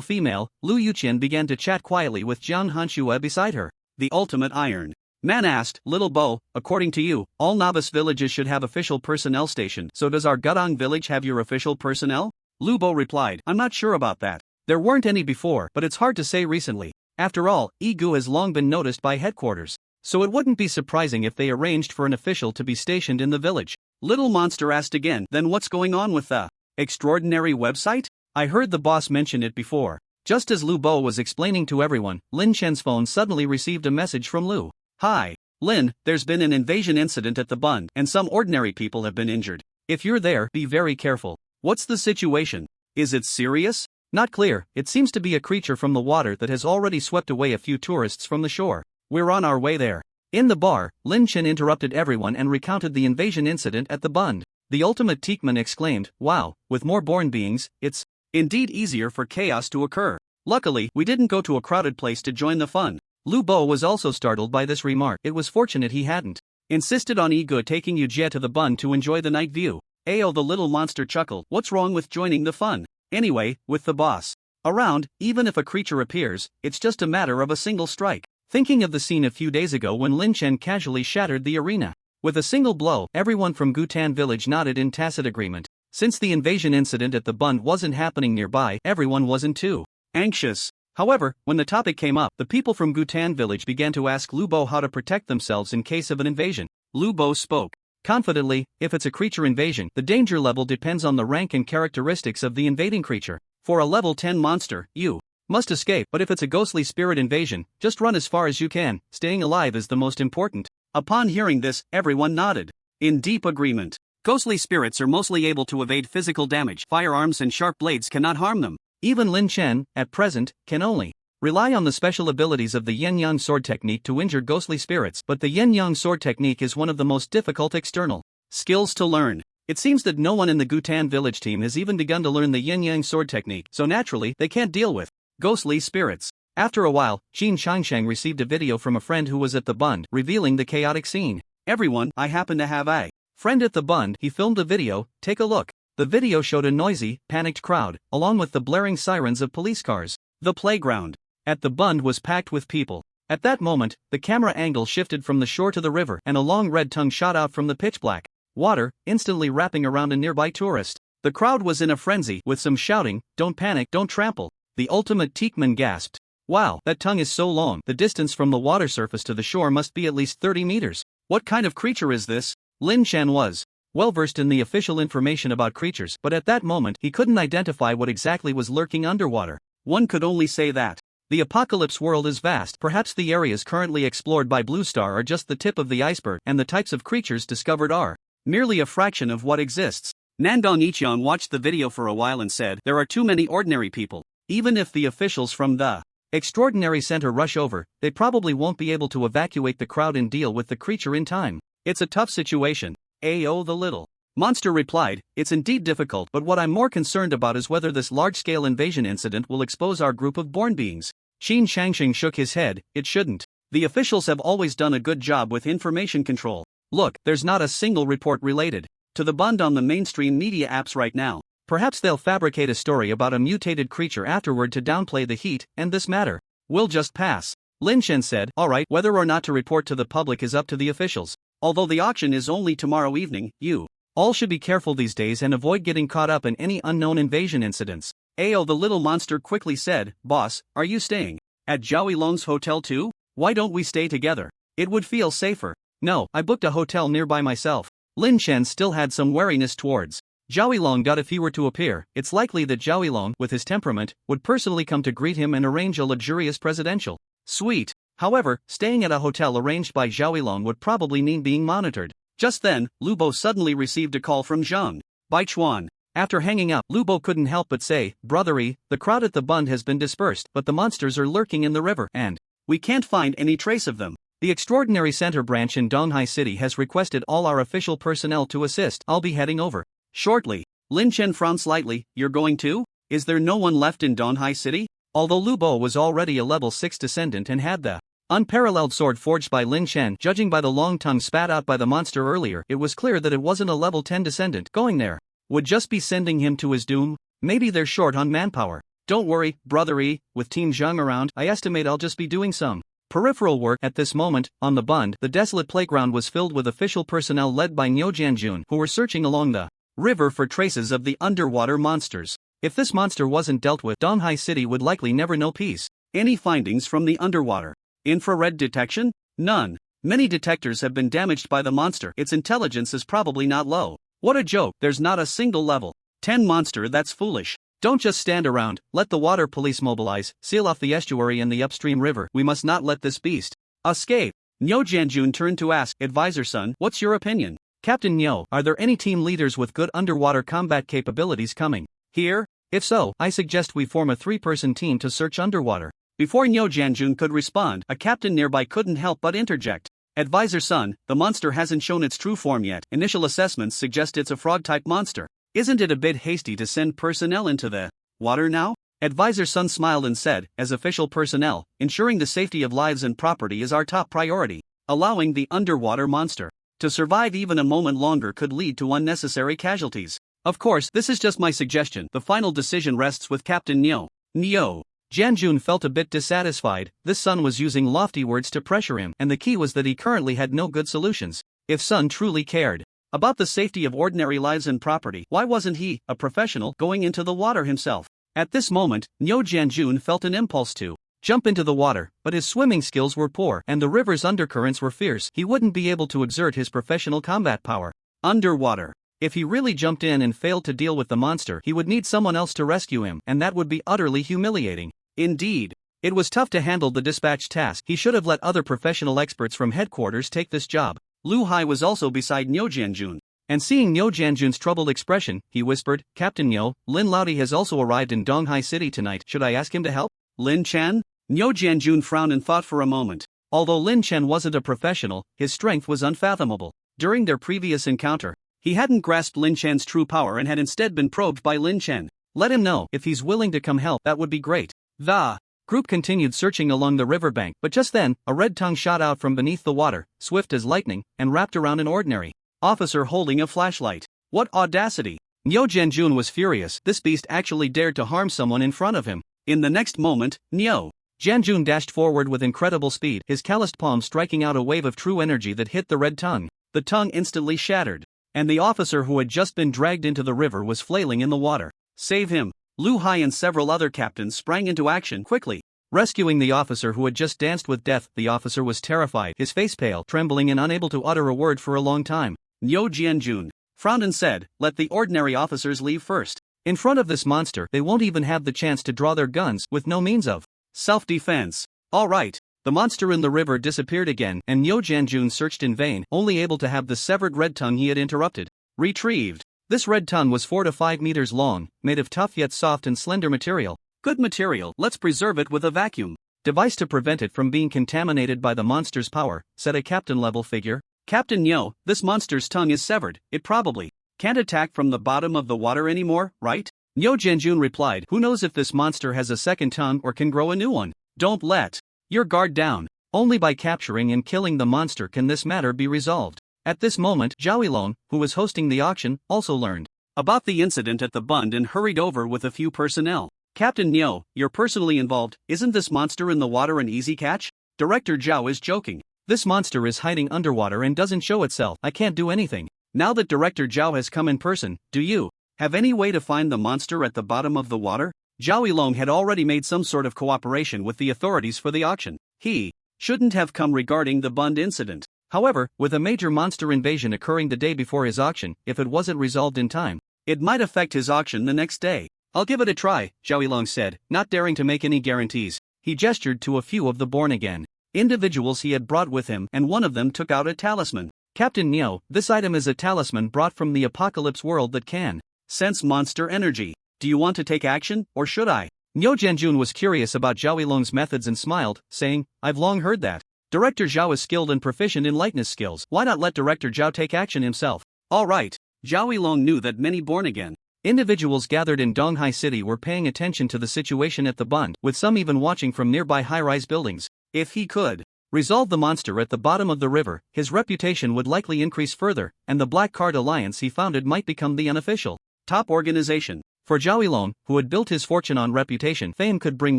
female, Lu Yuqian began to chat quietly with Zhang Hanshua beside her. The ultimate Iron Man asked, Little Bo, according to you, all novice villages should have official personnel stationed, so does our Gutan village have your official personnel? Lu Bo replied, I'm not sure about that. There weren't any before, but it's hard to say recently. After all, Igu has long been noticed by headquarters, so it wouldn't be surprising if they arranged for an official to be stationed in the village. Little Monster asked again. Then what's going on with the extraordinary website? I heard the boss mention it before. Just as Lu Bo was explaining to everyone, Lin Chen's phone suddenly received a message from Lu. Hi, Lin, there's been an invasion incident at the Bund, and some ordinary people have been injured. If you're there, be very careful. What's the situation? Is it serious? Not clear. It seems to be a creature from the water that has already swept away a few tourists from the shore. We're on our way there. In the bar, Lin Chen interrupted everyone and recounted the invasion incident at the Bund. The ultimate Teakman exclaimed, "Wow, with more born beings, it's indeed easier for chaos to occur. Luckily, we didn't go to a crowded place to join the fun." Lu Bo was also startled by this remark. It was fortunate he hadn't insisted on Ego taking Yujie to the Bund to enjoy the night view. Ayo, the little monster chuckled. What's wrong with joining the fun? Anyway, with the boss around, even if a creature appears, it's just a matter of a single strike. Thinking of the scene a few days ago when Lin Chen casually shattered the arena with a single blow, everyone from Gutan village nodded in tacit agreement. Since the invasion incident at the Bund wasn't happening nearby, everyone wasn't too anxious. However, when the topic came up, the people from Gutan village began to ask Lu Bo how to protect themselves in case of an invasion. Lu Bo spoke confidently. If it's a creature invasion, the danger level depends on the rank and characteristics of the invading creature. For a level 10 monster, you must escape, but if it's a ghostly spirit invasion, just run as far as you can. Staying alive is the most important. Upon hearing this, everyone nodded in deep agreement. Ghostly spirits are mostly able to evade physical damage. Firearms and sharp blades cannot harm them. Even Lin Chen, at present, can only rely on the special abilities of the Yin-Yang sword technique to injure ghostly spirits, but the Yin-Yang sword technique is one of the most difficult external skills to learn. It seems that no one in the Gutan village team has even begun to learn the Yin-Yang sword technique, so naturally, they can't deal with ghostly spirits. After a while, Jin Shangshang received a video from a friend who was at the Bund, revealing the chaotic scene. Everyone, I happen to have a friend at the Bund. He filmed a video, take a look. The video showed a noisy, panicked crowd, along with the blaring sirens of police cars. The playground at the Bund was packed with people. At that moment, the camera angle shifted from the shore to the river, and a long red tongue shot out from the pitch-black water, instantly wrapping around a nearby tourist. The crowd was in a frenzy, with some shouting, "Don't panic, don't trample." The ultimate Teakman gasped. Wow, that tongue is so long. The distance from the water surface to the shore must be at least 30 meters. What kind of creature is this? Lin Chen was well versed in the official information about creatures, but at that moment he couldn't identify what exactly was lurking underwater. One could only say that the apocalypse world is vast. Perhaps the areas currently explored by Blue Star are just the tip of the iceberg, and the types of creatures discovered are merely a fraction of what exists. Nandong Ichion watched the video for a while and said, "There are too many ordinary people. Even if the officials from the extraordinary center rush over, they probably won't be able to evacuate the crowd and deal with the creature in time. It's a tough situation." Ayo, the little monster replied, "It's indeed difficult, but what I'm more concerned about is whether this large-scale invasion incident will expose our group of born beings." Qin Shangxing shook his head. It shouldn't. The officials have always done a good job with information control. Look, there's not a single report related to the Bund on the mainstream media apps right now. Perhaps they'll fabricate a story about a mutated creature afterward to downplay the heat, and this matter will just pass. Lin Chen said, "Alright, whether or not to report to the public is up to the officials. Although the auction is only tomorrow evening, you all should be careful these days and avoid getting caught up in any unknown invasion incidents." Ayo, the little monster quickly said, "Boss, are you staying at Zhao Long's hotel too? Why don't we stay together? It would feel safer." "No, I booked a hotel nearby myself." Lin Chen still had some wariness towards Zhao Long. If he were to appear, it's likely that Zhao Long, with his temperament, would personally come to greet him and arrange a luxurious presidential suite. However, staying at a hotel arranged by Zhao Long would probably mean being monitored. Just then, Lu Bo suddenly received a call from Zhang Baichuan. After hanging up, Lu Bo couldn't help but say, "Brothery, the crowd at the Bund has been dispersed, but the monsters are lurking in the river, and we can't find any trace of them. The Extraordinary Center branch in Donghai City has requested all our official personnel to assist. I'll be heading over shortly." Lin Chen frowned slightly. "You're going too? Is there no one left in Donghai City?" Although Lu Bo was already a level 6 descendant and had the unparalleled sword forged by Lin Chen, judging by the long tongue spat out by the monster earlier, it was clear that it wasn't a level 10 descendant. Going there would just be sending him to his doom. Maybe they're short on manpower. "Don't worry, brothery, with Team Zhang around, I estimate I'll just be doing some peripheral work." At this moment, on the Bund, the desolate playground was filled with official personnel led by Niu Jianjun, who were searching along the river for traces of the underwater monsters. If this monster wasn't dealt with, Donghai City would likely never know peace. Any findings from the underwater infrared detection? None. Many detectors have been damaged by the monster. Its intelligence is probably not low. What a joke, there's not a single level 10 monster, that's foolish. Don't just stand around, let the water police mobilize, seal off the estuary and the upstream river. We must not let this beast escape. Nyo Janjun turned to ask, Advisor Sun, what's your opinion? Captain Nyo, are there any team leaders with good underwater combat capabilities coming here? If so, I suggest we form a 3-person team to search underwater. Before Nyo Janjun could respond, a captain nearby couldn't help but interject. Advisor Sun, the monster hasn't shown its true form yet. Initial assessments suggest it's a frog-type monster. Isn't it a bit hasty to send personnel into the water now? Advisor Sun smiled and said, as official personnel, ensuring the safety of lives and property is our top priority. Allowing the underwater monster to survive even a moment longer could lead to unnecessary casualties. Of course, this is just my suggestion. The final decision rests with Captain Nyo. Nyo Janjun felt a bit dissatisfied. This Sun was using lofty words to pressure him, and the key was that he currently had no good solutions. If Sun truly cared about the safety of ordinary lives and property, why wasn't he, a professional, going into the water himself? At this moment, Nyo Janjun felt an impulse to jump into the water, but his swimming skills were poor and the river's undercurrents were fierce. He wouldn't be able to exert his professional combat power underwater. If he really jumped in and failed to deal with the monster, he would need someone else to rescue him, and that would be utterly humiliating. Indeed, it was tough to handle the dispatch task. He should have let other professional experts from headquarters take this job. Lu Hai was also beside Nyo Janjun, and seeing Nyo Janjun's troubled expression, he whispered, Captain Nyo, Lin Laodi has also arrived in Donghai City tonight. Should I ask him to help? Lin Chen? Nyo Janjun frowned and thought for a moment. Although Lin Chen wasn't a professional, his strength was unfathomable. During their previous encounter, he hadn't grasped Lin Chen's true power and had instead been probed by Lin Chen. Let him know. If he's willing to come help, that would be great. The group continued searching along the riverbank, but just then, a red tongue shot out from beneath the water, swift as lightning, and wrapped around an ordinary officer holding a flashlight. What audacity! Nyo Janjun was furious. This beast actually dared to harm someone in front of him. In the next moment, Nyo Janjun dashed forward with incredible speed, his calloused palm striking out a wave of true energy that hit the red tongue. The tongue instantly shattered, and the officer who had just been dragged into the river was flailing in the water. Save him! Lu Hai and several other captains sprang into action quickly, rescuing the officer who had just danced with death. The officer was terrified, his face pale, trembling and unable to utter a word for a long time. Nyo Jianjun frowned and said, let the ordinary officers leave first. In front of this monster, they won't even have the chance to draw their guns, with no means of self-defense. All right. The monster in the river disappeared again, and Nyo Janjun searched in vain, only able to have the severed red tongue he had interrupted retrieved. This red tongue was 4 to 5 meters long, made of tough yet soft and slender material. Good material, let's preserve it with a vacuum device to prevent it from being contaminated by the monster's power, said a captain-level figure. Captain Nyo, this monster's tongue is severed, it probably can't attack from the bottom of the water anymore, right? Nyo Janjun replied, who knows if this monster has a second tongue or can grow a new one? Don't let your guard down. Only by capturing and killing the monster can this matter be resolved. At this moment, Zhao Yilong, who was hosting the auction, also learned about the incident at the bund and hurried over with a few personnel. Captain Nyo, you're personally involved. Isn't this monster in the water an easy catch? Director Zhao is joking. This monster is hiding underwater and doesn't show itself. I can't do anything. Now that Director Zhao has come in person, do you have any way to find the monster at the bottom of the water? Zhao Yilong had already made some sort of cooperation with the authorities for the auction. He shouldn't have come regarding the bund incident. However, with a major monster invasion occurring the day before his auction, if it wasn't resolved in time, it might affect his auction the next day. I'll give it a try, Zhao Yilong said, not daring to make any guarantees. He gestured to a few of the born-again individuals he had brought with him, and one of them took out a talisman. Captain Nyo, this item is a talisman brought from the apocalypse world that can sense monster energy. Do you want to take action, or should I? Nyo Janjun was curious about Zhao Yilong's methods and smiled, saying, I've long heard that Director Zhao is skilled and proficient in lightness skills. Why not let Director Zhao take action himself? All right. Zhao Yilong knew that many born-again individuals gathered in Donghai City were paying attention to the situation at the bund, with some even watching from nearby high-rise buildings. If he could resolve the monster at the bottom of the river, his reputation would likely increase further, and the Black Card Alliance he founded might become the unofficial top organization. For Zhao Yilong, who had built his fortune on reputation, fame could bring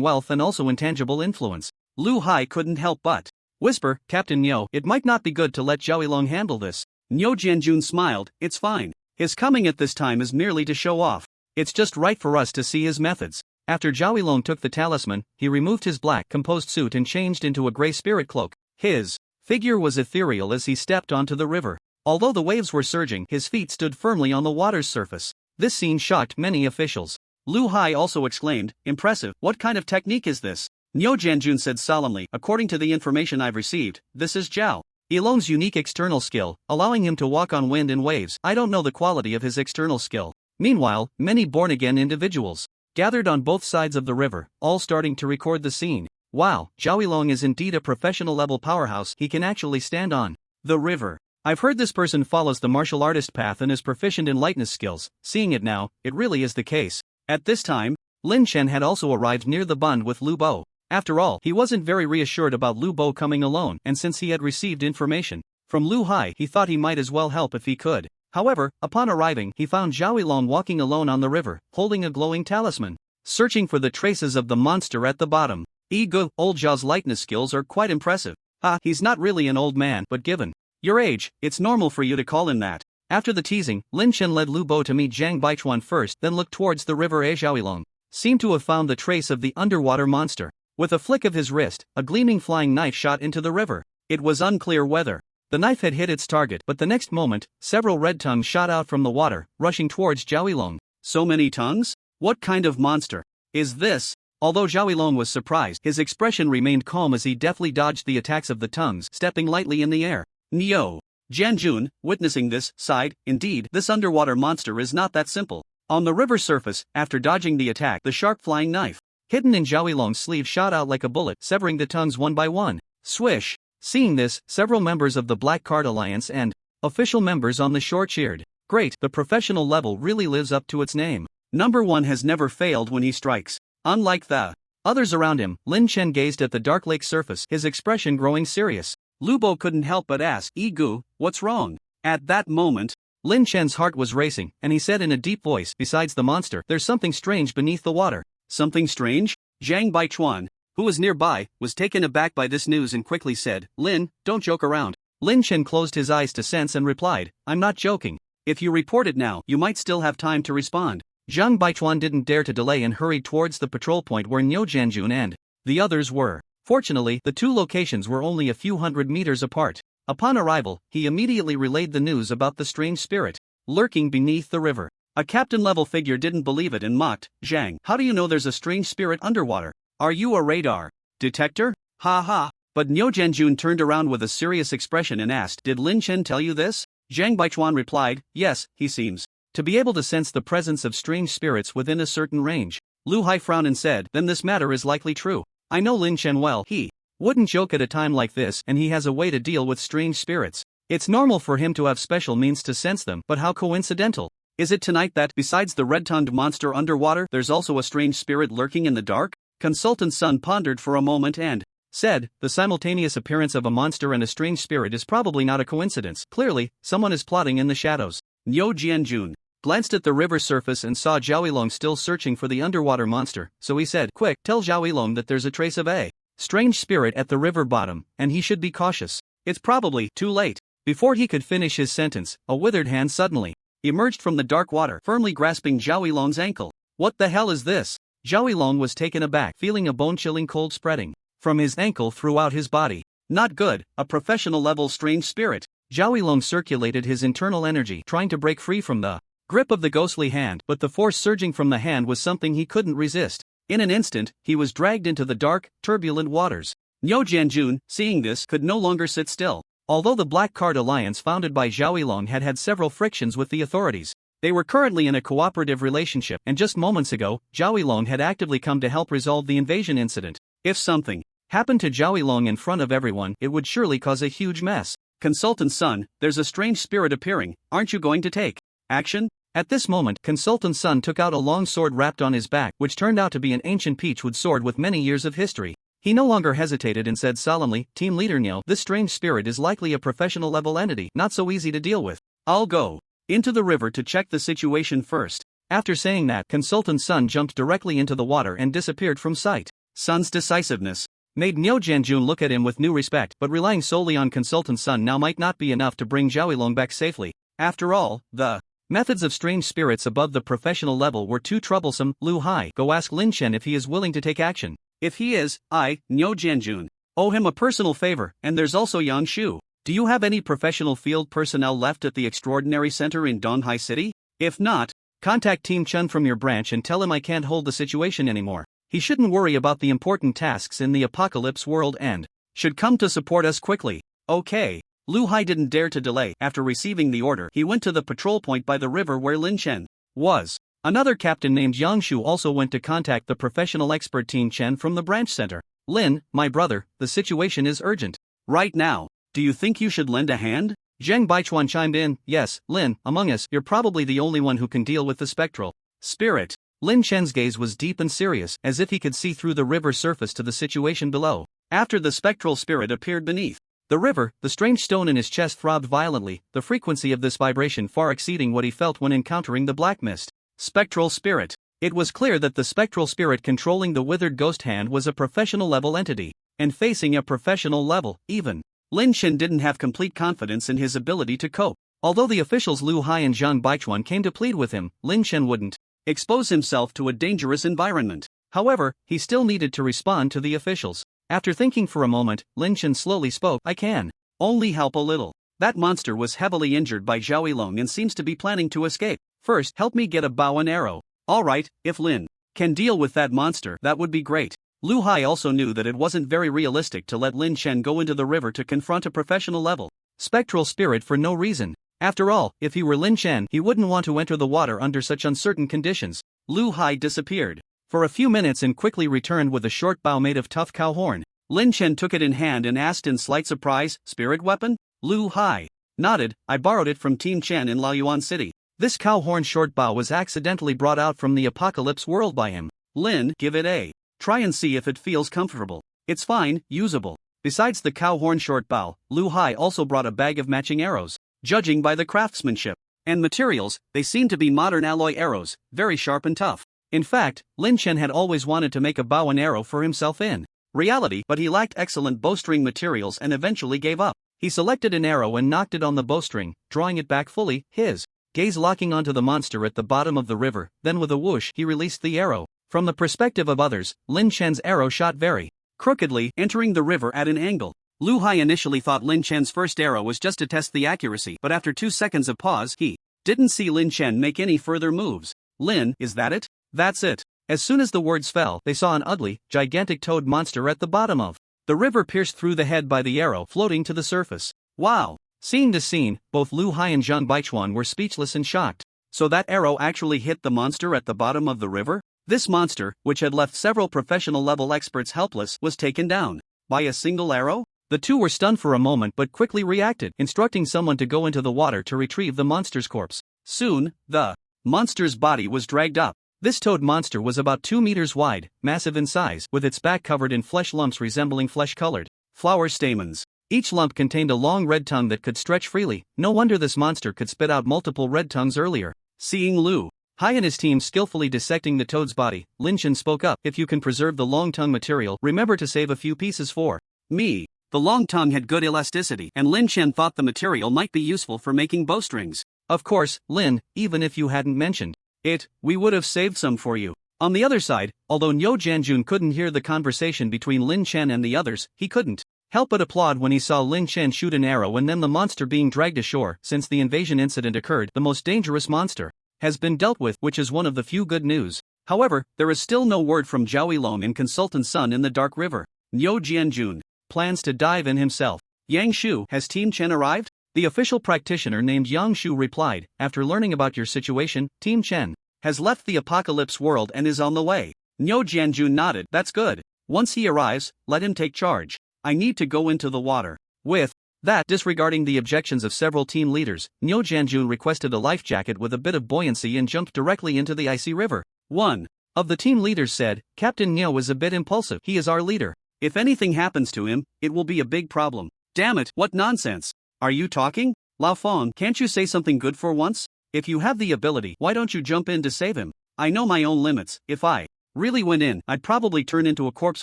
wealth and also intangible influence. Lu Hai couldn't help but whisper, Captain Nyo, it might not be good to let Zhao Yilong handle this. Nyo Jianjun smiled, it's fine. His coming at this time is merely to show off. It's just right for us to see his methods. After Zhao Yilong took the talisman, he removed his black, composed suit and changed into a gray spirit cloak. His figure was ethereal as he stepped onto the river. Although the waves were surging, his feet stood firmly on the water's surface. This scene shocked many officials. Lu Hai also exclaimed, "Impressive, what kind of technique is this?" Nyo Jianjun said solemnly, "According to the information I've received, this is Zhao Yilong's unique external skill, allowing him to walk on wind and waves. I don't know the quality of his external skill." Meanwhile, many born-again individuals gathered on both sides of the river, all starting to record the scene. Wow, Zhao Yilong is indeed a professional-level powerhouse. He can actually stand on the river. I've heard this person follows the martial artist path and is proficient in lightness skills. Seeing it now, it really is the case. At this time, Lin Chen had also arrived near the bund with Lu Bo. After all, he wasn't very reassured about Lu Bo coming alone, and since he had received information from Lu Hai, he thought he might as well help if he could. However, upon arriving, he found Zhao Yilong walking alone on the river, holding a glowing talisman, searching for the traces of the monster at the bottom. Good, old Zhao's lightness skills are quite impressive. He's not really an old man, but given your age, it's normal for you to call him that. After the teasing, Lin Chen led Lu Bo to meet Zhang Baichuan first, then looked towards the river. Zhao Yilong seemed to have found the trace of the underwater monster. With a flick of his wrist, a gleaming flying knife shot into the river. It was unclear whether the knife had hit its target, but the next moment, several red tongues shot out from the water, rushing towards Zhao Yilong. So many tongues? What kind of monster is this? Although Zhao Yilong was surprised, his expression remained calm as he deftly dodged the attacks of the tongues, stepping lightly in the air. Nyo Jianjun, witnessing this, sighed, "Indeed, this underwater monster is not that simple." On the river surface, after dodging the attack, the sharp flying knife hidden in Zhao Yilong's sleeve shot out like a bullet, severing the tongues one by one. Swish! Seeing this, several members of the Black Card Alliance and official members on the shore cheered. Great, the professional level really lives up to its name. Number 1 has never failed when he strikes. Unlike the others around him, Lin Chen gazed at the dark lake surface, his expression growing serious. Lu Bo couldn't help but ask, "Gu, what's wrong?" At that moment, Lin Chen's heart was racing, and he said in a deep voice, "Besides the monster, there's something strange beneath the water." Something strange? Zhang Baichuan, who was nearby, was taken aback by this news and quickly said, "Lin, don't joke around." Lin Chen closed his eyes to sense and replied, "I'm not joking. If you report it now, you might still have time to respond." Zhang Baichuan didn't dare to delay and hurried towards the patrol point where Nyo Jianjun and the others were. Fortunately, the two locations were only a few hundred meters apart. Upon arrival, he immediately relayed the news about the strange spirit lurking beneath the river. A captain-level figure didn't believe it and mocked, "Zhang, how do you know there's a strange spirit underwater? Are you a radar detector? Ha ha." But Nyo Jianjun turned around with a serious expression and asked, "Did Lin Chen tell you this?" Zhang Baichuan replied, "Yes, he seems to be able to sense the presence of strange spirits within a certain range." Lu Hai frowned and said, "Then this matter is likely true. I know Lin Chen well. He wouldn't joke at a time like this, and he has a way to deal with strange spirits. It's normal for him to have special means to sense them, but how coincidental. Is it tonight that, besides the red-tongued monster underwater, there's also a strange spirit lurking in the dark?" Consultant Sun pondered for a moment and said, "The simultaneous appearance of a monster and a strange spirit is probably not a coincidence. Clearly, someone is plotting in the shadows." Nyo Jianjun glanced at the river surface and saw Zhao Yilong still searching for the underwater monster, so he said, "Quick, tell Zhao Yilong that there's a trace of a strange spirit at the river bottom, and he should be cautious. It's probably too late." Before he could finish his sentence, a withered hand suddenly emerged from the dark water, firmly grasping Zhao Yilong's ankle. "What the hell is this?" Zhao Yilong was taken aback, feeling a bone-chilling cold spreading from his ankle throughout his body. Not good, a professional-level strange spirit. Zhao Yilong circulated his internal energy, trying to break free from the grip of the ghostly hand, but the force surging from the hand was something he couldn't resist. In an instant, he was dragged into the dark, turbulent waters. Nyo Jianjun, seeing this, could no longer sit still. Although the Black Card Alliance founded by Zhao Yilong had had several frictions with the authorities, they were currently in a cooperative relationship, and just moments ago, Zhao Yilong had actively come to help resolve the invasion incident. If something happened to Zhao Yilong in front of everyone, it would surely cause a huge mess. "Consultant Sun, there's a strange spirit appearing. Aren't you going to take action?" At this moment, Consultant Sun took out a long sword wrapped on his back, which turned out to be an ancient peachwood sword with many years of history. He no longer hesitated and said solemnly, "Team Leader Nyo, this strange spirit is likely a professional-level entity, not so easy to deal with. I'll go into the river to check the situation first." After saying that, Consultant Sun jumped directly into the water and disappeared from sight. Sun's decisiveness made Nyo Jianjun look at him with new respect, but relying solely on Consultant Sun now might not be enough to bring Zhao Yilong back safely. After all, the methods of strange spirits above the professional level were too troublesome. "Lu Hai, go ask Lin Chen if he is willing to take action. If he is, I, Nyo Jianjun, owe him a personal favor, and there's also Yang Shu. Do you have any professional field personnel left at the Extraordinary Center in Donghai City? If not, contact Team Chun from your branch and tell him I can't hold the situation anymore. He shouldn't worry about the important tasks in the apocalypse world and should come to support us quickly. Okay. Lu Hai didn't dare to delay. After receiving the order, he went to the patrol point by the river where Lin Chen was. Another captain named Yang Shu also went to contact the professional expert Team Chen from the branch center. Lin, my brother, the situation is urgent. Right now. Do you think you should lend a hand? Zheng Baichuan chimed in. Yes, Lin, among us, you're probably the only one who can deal with the spectral spirit. Lin Chen's gaze was deep and serious, as if he could see through the river's surface to the situation below. After the spectral spirit appeared beneath the river, the strange stone in his chest throbbed violently, the frequency of this vibration far exceeding what he felt when encountering the black mist. Spectral spirit. It was clear that the spectral spirit controlling the withered ghost hand was a professional-level entity, and facing a professional level, even Lin Chen didn't have complete confidence in his ability to cope. Although the officials Lu Hai and Zhang Baichuan came to plead with him, Lin Chen wouldn't expose himself to a dangerous environment. However, he still needed to respond to the officials. After thinking for a moment, Lin Chen slowly spoke. I can only help a little. That monster was heavily injured by Zhao Yilong and seems to be planning to escape. First, help me get a bow and arrow. Alright, if Lin can deal with that monster, that would be great. Lu Hai also knew that it wasn't very realistic to let Lin Chen go into the river to confront a professional level spectral spirit for no reason. After all, if he were Lin Chen, he wouldn't want to enter the water under such uncertain conditions. Lu Hai disappeared for a few minutes and quickly returned with a short bow made of tough cow horn. Lin Chen took it in hand and asked in slight surprise, spirit weapon? Lu Hai nodded. I borrowed it from Team Chen in Laoyuan City. This cow horn short bow was accidentally brought out from the apocalypse world by him. Lin, give it a try and see if it feels comfortable. It's fine, usable. Besides the cow horn short bow, Lu Hai also brought a bag of matching arrows. Judging by the craftsmanship and materials, they seemed to be modern alloy arrows, very sharp and tough. In fact, Lin Chen had always wanted to make a bow and arrow for himself in reality, but he lacked excellent bowstring materials and eventually gave up. He selected an arrow and knocked it on the bowstring, drawing it back fully, his gaze locking onto the monster at the bottom of the river. Then with a whoosh, he released the arrow. From the perspective of others, Lin Chen's arrow shot very crookedly, entering the river at an angle. Lu Hai initially thought Lin Chen's first arrow was just to test the accuracy, but after 2 seconds of pause, he didn't see Lin Chen make any further moves. Lin, is that it? That's it. As soon as the words fell, they saw an ugly, gigantic toad monster at the bottom of the river, pierced through the head by the arrow, floating to the surface. Wow! Seeing the scene, both Lu Hai and Zhang Baichuan were speechless and shocked. So that arrow actually hit the monster at the bottom of the river? This monster, which had left several professional-level experts helpless, was taken down by a single arrow? The two were stunned for a moment but quickly reacted, instructing someone to go into the water to retrieve the monster's corpse. Soon, the monster's body was dragged up. This toad monster was about 2 meters wide, massive in size, with its back covered in flesh lumps resembling flesh-colored flower stamens. Each lump contained a long red tongue that could stretch freely. No wonder this monster could spit out multiple red tongues earlier. Seeing Lu Hai and his team skillfully dissecting the toad's body, Lin Chen spoke up. If you can preserve the long tongue material, remember to save a few pieces for me. The long tongue had good elasticity, and Lin Chen thought the material might be useful for making bowstrings. Of course, Lin, even if you hadn't mentioned it, we would have saved some for you. On the other side, although Niu Jianjun couldn't hear the conversation between Lin Chen and the others, he couldn't help but applaud when he saw Lin Chen shoot an arrow and then the monster being dragged ashore. Since the invasion incident occurred, the most dangerous monster has been dealt with, which is one of the few good news. However, there is still no word from Zhao Yilong and Consultant Sun in the Dark River. Niu Jianjun plans to dive in himself. Yang Shu, has Team Chen arrived? The official practitioner named Yang Shu replied, after learning about your situation, Team Chen has left the apocalypse world and is on the way. Niu Jianjun nodded. That's good. Once he arrives, let him take charge. I need to go into the water. With that, disregarding the objections of several team leaders, Niu Jianjun requested a life jacket with a bit of buoyancy and jumped directly into the icy river. One of the team leaders said, Captain Niu is a bit impulsive. He is our leader. If anything happens to him, it will be a big problem. Damn it, what nonsense. Are you talking? Lao Feng, can't you say something good for once? If you have the ability, why don't you jump in to save him? I know my own limits. If I really went in, I'd probably turn into a corpse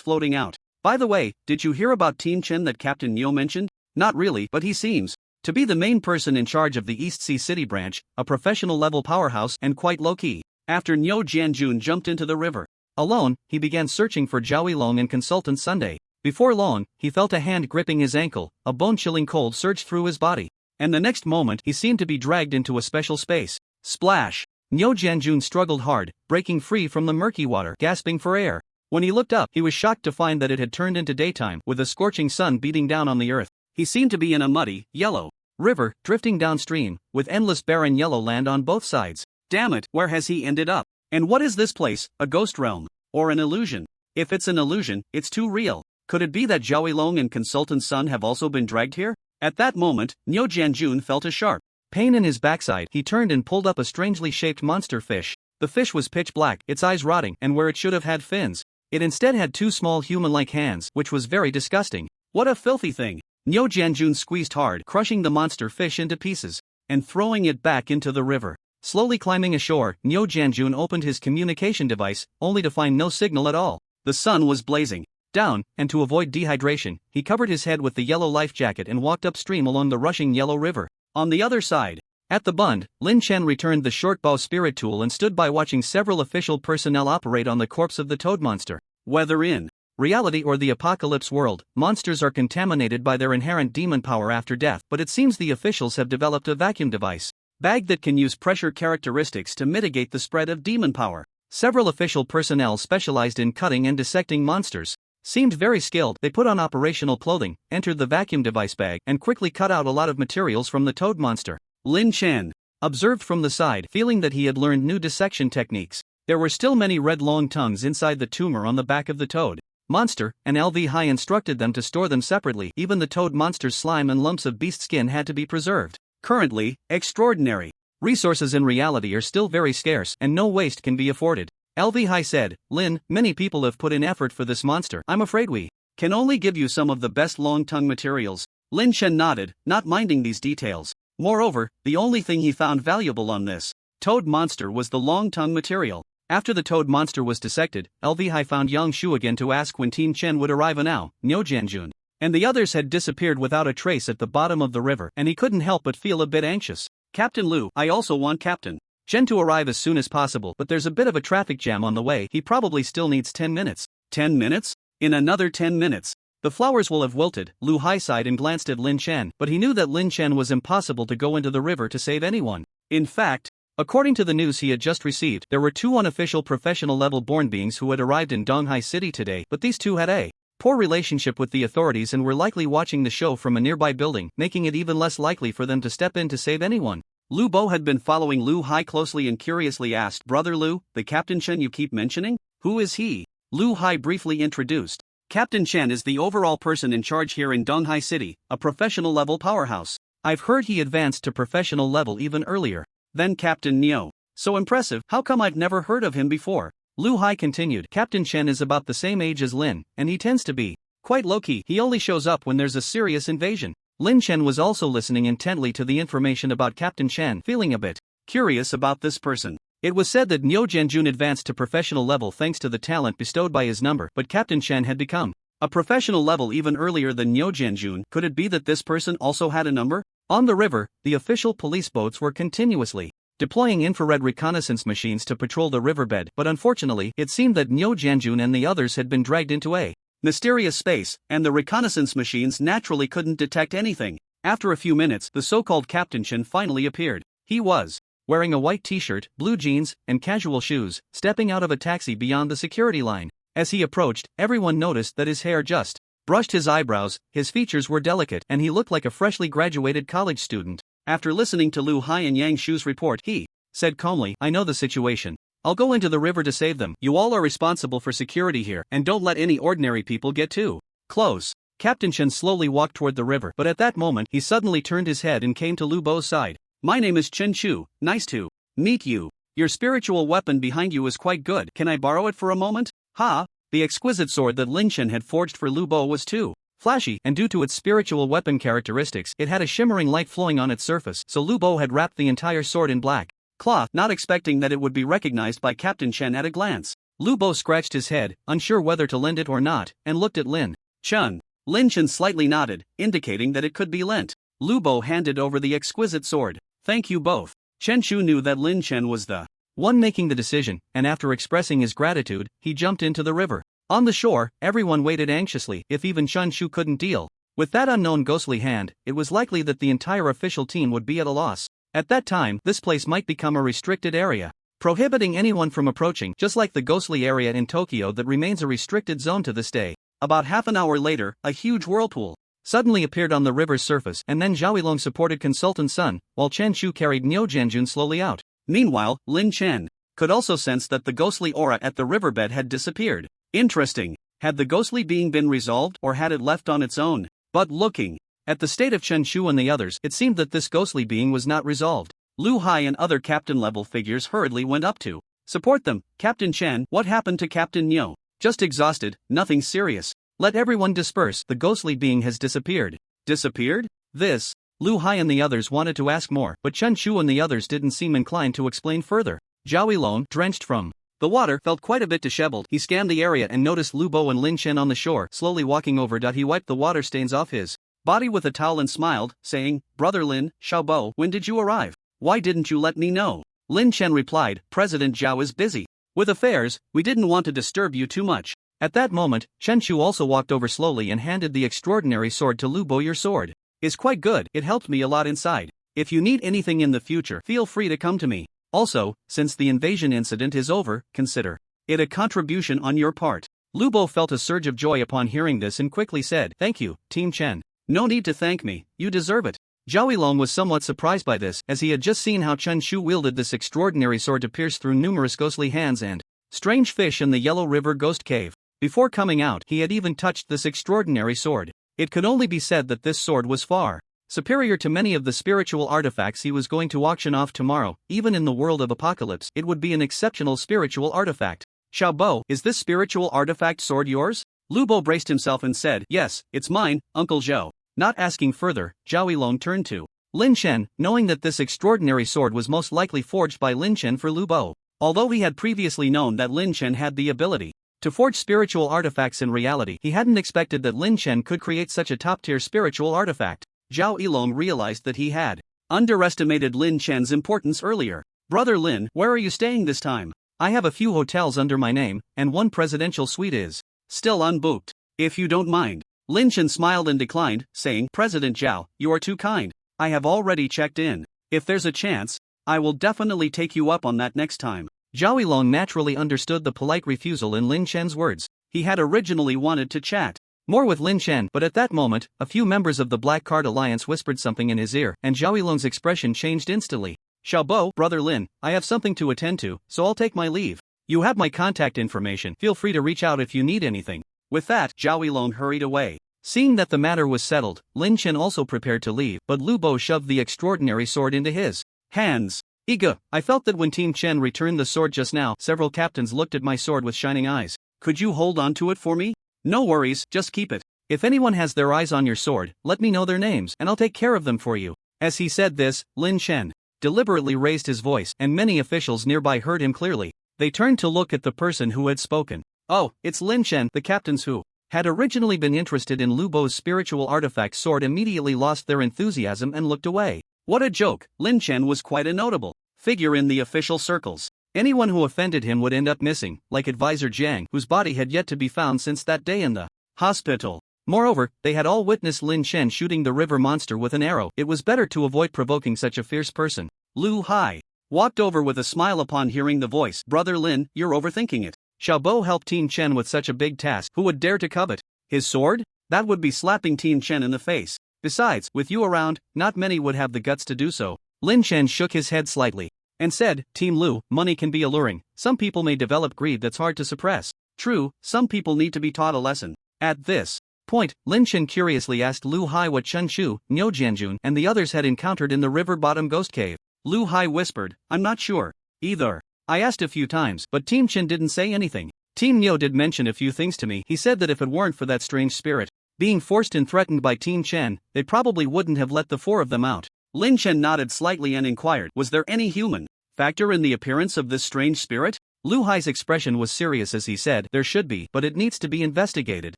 floating out. By the way, did you hear about Team Chen that Captain Niu mentioned? Not really, but he seems to be the main person in charge of the East Sea City branch, a professional-level powerhouse and quite low-key. After Niu Jianjun jumped into the river alone, he began searching for Zhao Yilong and Consultant Sunday. Before long, he felt a hand gripping his ankle, a bone-chilling cold surged through his body. And the next moment he seemed to be dragged into a special space. Splash! Nyo Janjun struggled hard, breaking free from the murky water, gasping for air. When he looked up, he was shocked to find that it had turned into daytime, with a scorching sun beating down on the earth. He seemed to be in a muddy, yellow river, drifting downstream, with endless barren yellow land on both sides. Damn it, where has he ended up? And what is this place, a ghost realm? Or an illusion? If it's an illusion, it's too real. Could it be that Zhao Long and Consultant Sun have also been dragged here? At that moment, Nyo Janjun felt a sharp pain in his backside. He turned and pulled up a strangely shaped monster fish. The fish was pitch black, its eyes rotting, and where it should have had fins, it instead had two small human-like hands, which was very disgusting. What a filthy thing! Nyo Janjun squeezed hard, crushing the monster fish into pieces, and throwing it back into the river. Slowly climbing ashore, Nyo Janjun opened his communication device, only to find no signal at all. The sun was blazing down, and to avoid dehydration, he covered his head with the yellow life jacket and walked upstream along the rushing yellow river. On the other side, at the Bund, Lin Chen returned the short bow spirit tool and stood by watching several official personnel operate on the corpse of the toad monster. Whether in reality or the apocalypse world, monsters are contaminated by their inherent demon power after death, but it seems the officials have developed a vacuum device bag that can use pressure characteristics to mitigate the spread of demon power. Several official personnel specialized in cutting and dissecting monsters seemed very skilled. They put on operational clothing, entered the vacuum device bag, and quickly cut out a lot of materials from the toad monster. Lin Chen observed from the side, feeling that he had learned new dissection techniques. There were still many red long tongues inside the tumor on the back of the toad monster, and LV Hai instructed them to store them separately. Even the toad monster's slime and lumps of beast skin had to be preserved. Currently, extraordinary resources in reality are still very scarce, and no waste can be afforded. LV Hai said, Lin, many people have put in effort for this monster. I'm afraid we can only give you some of the best long-tongue materials. Lin Chen nodded, not minding these details. Moreover, the only thing he found valuable on this toad monster was the long-tongue material. After the toad monster was dissected, LV Hai found Yang Shu again to ask when Team Chen would arrive, and now, Nyo Janjun and the others had disappeared without a trace at the bottom of the river, and he couldn't help but feel a bit anxious. Captain Lu, I also want Captain Chen to arrive as soon as possible, but there's a bit of a traffic jam on the way. He probably still needs 10 minutes. 10 minutes? In another 10 minutes, the flowers will have wilted. Lu Hai sighed and glanced at Lin Chen, but he knew that Lin Chen was impossible to go into the river to save anyone. In fact, according to the news he had just received, there were two unofficial professional-level born beings who had arrived in Donghai City today, but these two had a poor relationship with the authorities and were likely watching the show from a nearby building, making it even less likely for them to step in to save anyone. Lu Bo had been following Lu Hai closely and curiously asked, Brother Lu, the Captain Chen you keep mentioning? Who is he? Lu Hai briefly introduced. Captain Chen is the overall person in charge here in Donghai City, a professional-level powerhouse. I've heard he advanced to professional level even earlier than Captain Neo. So impressive, how come I've never heard of him before? Lu Hai continued, Captain Chen is about the same age as Lin, and he tends to be quite low-key. He only shows up when there's a serious invasion. Lin Chen was also listening intently to the information about Captain Chen, feeling a bit curious about this person. It was said that Nyo Janjun advanced to professional level thanks to the talent bestowed by his number, but Captain Chen had become a professional level even earlier than Nyo Janjun. Could it be that this person also had a number? On the river, the official police boats were continuously deploying infrared reconnaissance machines to patrol the riverbed, but unfortunately, it seemed that Nyo Janjun and the others had been dragged into a mysterious space, and the reconnaissance machines naturally couldn't detect anything. After a few minutes, the so-called Captain Chen finally appeared. He was wearing a white t-shirt, blue jeans, and casual shoes, stepping out of a taxi beyond the security line. As he approached, everyone noticed that his hair just brushed his eyebrows, his features were delicate, and he looked like a freshly graduated college student. After listening to Lu Hai and Yang Shu's report, he said calmly, I know the situation. I'll go into the river to save them. You all are responsible for security here, and don't let any ordinary people get too close. Captain Chen slowly walked toward the river, but at that moment he suddenly turned his head and came to Lu Bo's side. My name is Chen Chu, nice to meet you. Your spiritual weapon behind you is quite good. Can I borrow it for a moment? Ha! The exquisite sword that Lin Chen had forged for Lu Bo was too flashy, and due to its spiritual weapon characteristics, it had a shimmering light flowing on its surface, so Lu Bo had wrapped the entire sword in black cloth, not expecting that it would be recognized by Captain Chen at a glance. Lu Bo scratched his head, unsure whether to lend it or not, and looked at Lin Chen. Lin Chen slightly nodded, indicating that it could be lent. Lu Bo handed over the exquisite sword. Thank you both. Chen Chu knew that Lin Chen was the one making the decision, and after expressing his gratitude, he jumped into the river. On the shore, everyone waited anxiously. If even Chun Shu couldn't deal with that unknown ghostly hand, it was likely that the entire official team would be at a loss. At that time, this place might become a restricted area, prohibiting anyone from approaching, just like the ghostly area in Tokyo that remains a restricted zone to this day. About half an hour later, a huge whirlpool suddenly appeared on the river's surface, and then Zhao Yilong supported Consultant Sun, while Chen Shu carried Niu Jianjun slowly out. Meanwhile, Lin Chen could also sense that the ghostly aura at the riverbed had disappeared. Interesting. Had the ghostly being been resolved, or had it left on its own? But looking at the state of Chen Shu and the others, it seemed that this ghostly being was not resolved. Lu Hai and other captain-level figures hurriedly went up to support them. Captain Chen, what happened to Captain Niu? Just exhausted, nothing serious. Let everyone disperse, the ghostly being has disappeared. Disappeared? This. Lu Hai and the others wanted to ask more, but Chen Shu and the others didn't seem inclined to explain further. Zhao Yilong, drenched from the water, felt quite a bit disheveled. He scanned the area and noticed Lu Bo and Lin Chen on the shore, slowly walking over. He wiped the water stains off his body with a towel and smiled, saying, Brother Lin, Xiaobo, when did you arrive? Why didn't you let me know? Lin Chen replied, President Zhao is busy with affairs, we didn't want to disturb you too much. At that moment, Chen Shu also walked over slowly and handed the extraordinary sword to Lu Bo. Your sword is quite good, it helped me a lot inside. If you need anything in the future, feel free to come to me. Also, since the invasion incident is over, consider it a contribution on your part. Lu Bo felt a surge of joy upon hearing this and quickly said, Thank you, Team Chen. No need to thank me, you deserve it. Zhao Yilong was somewhat surprised by this, as he had just seen how Chen Shu wielded this extraordinary sword to pierce through numerous ghostly hands and strange fish in the Yellow River Ghost Cave. Before coming out, he had even touched this extraordinary sword. It could only be said that this sword was far superior to many of the spiritual artifacts he was going to auction off tomorrow. Even in the world of apocalypse, it would be an exceptional spiritual artifact. Xiaobo, is this spiritual artifact sword yours? Lu Bo braced himself and said, Yes, it's mine, Uncle Zhou. Not asking further, Zhao Yilong turned to Lin Chen, knowing that this extraordinary sword was most likely forged by Lin Chen for Lu Bo. Although he had previously known that Lin Chen had the ability to forge spiritual artifacts in reality, he hadn't expected that Lin Chen could create such a top-tier spiritual artifact. Zhao Yilong realized that he had underestimated Lin Chen's importance earlier. Brother Lin, where are you staying this time? I have a few hotels under my name, and one presidential suite is still unbooked. If you don't mind. Lin Chen smiled and declined, saying, President Zhao, you are too kind. I have already checked in. If there's a chance, I will definitely take you up on that next time. Zhao Yilong naturally understood the polite refusal in Lin Chen's words. He had originally wanted to chat more with Lin Chen, but at that moment, a few members of the Black Card Alliance whispered something in his ear, and Zhao Yilong's expression changed instantly. Xiaobo, Brother Lin, I have something to attend to, so I'll take my leave. You have my contact information, feel free to reach out if you need anything. With that, Zhao Yilong hurried away. Seeing that the matter was settled, Lin Chen also prepared to leave, but Lu Bo shoved the extraordinary sword into his hands. Iga, I felt that when Team Chen returned the sword just now, several captains looked at my sword with shining eyes. Could you hold on to it for me? No worries, just keep it. If anyone has their eyes on your sword, let me know their names, and I'll take care of them for you. As he said this, Lin Chen deliberately raised his voice, and many officials nearby heard him clearly. They turned to look at the person who had spoken. Oh, it's Lin Chen. The captains who had originally been interested in Lu Bo's spiritual artifact sword immediately lost their enthusiasm and looked away. What a joke! Lin Chen was quite a notable figure in the official circles. Anyone who offended him would end up missing, like Advisor Jiang, whose body had yet to be found since that day in the hospital. Moreover, they had all witnessed Lin Chen shooting the river monster with an arrow. It was better to avoid provoking such a fierce person. Lu Hai walked over with a smile upon hearing the voice. Brother Lin, you're overthinking it. Xiaobo helped Team Chen with such a big task. Who would dare to covet his sword? That would be slapping Team Chen in the face. Besides, with you around, not many would have the guts to do so. Lin Chen shook his head slightly and said, Team Lu, money can be alluring. Some people may develop greed that's hard to suppress. True, some people need to be taught a lesson. At this point, Lin Chen curiously asked Lu Hai what Chen Shu, Niu Jianjun, and the others had encountered in the river bottom ghost cave. Lu Hai whispered, I'm not sure either. I asked a few times, but Team Chen didn't say anything. Team Niu did mention a few things to me. He said that if it weren't for that strange spirit being forced and threatened by Team Chen, they probably wouldn't have let the four of them out. Lin Chen nodded slightly and inquired, was there any human factor in the appearance of this strange spirit? Lu Hai's expression was serious as he said, there should be, but it needs to be investigated.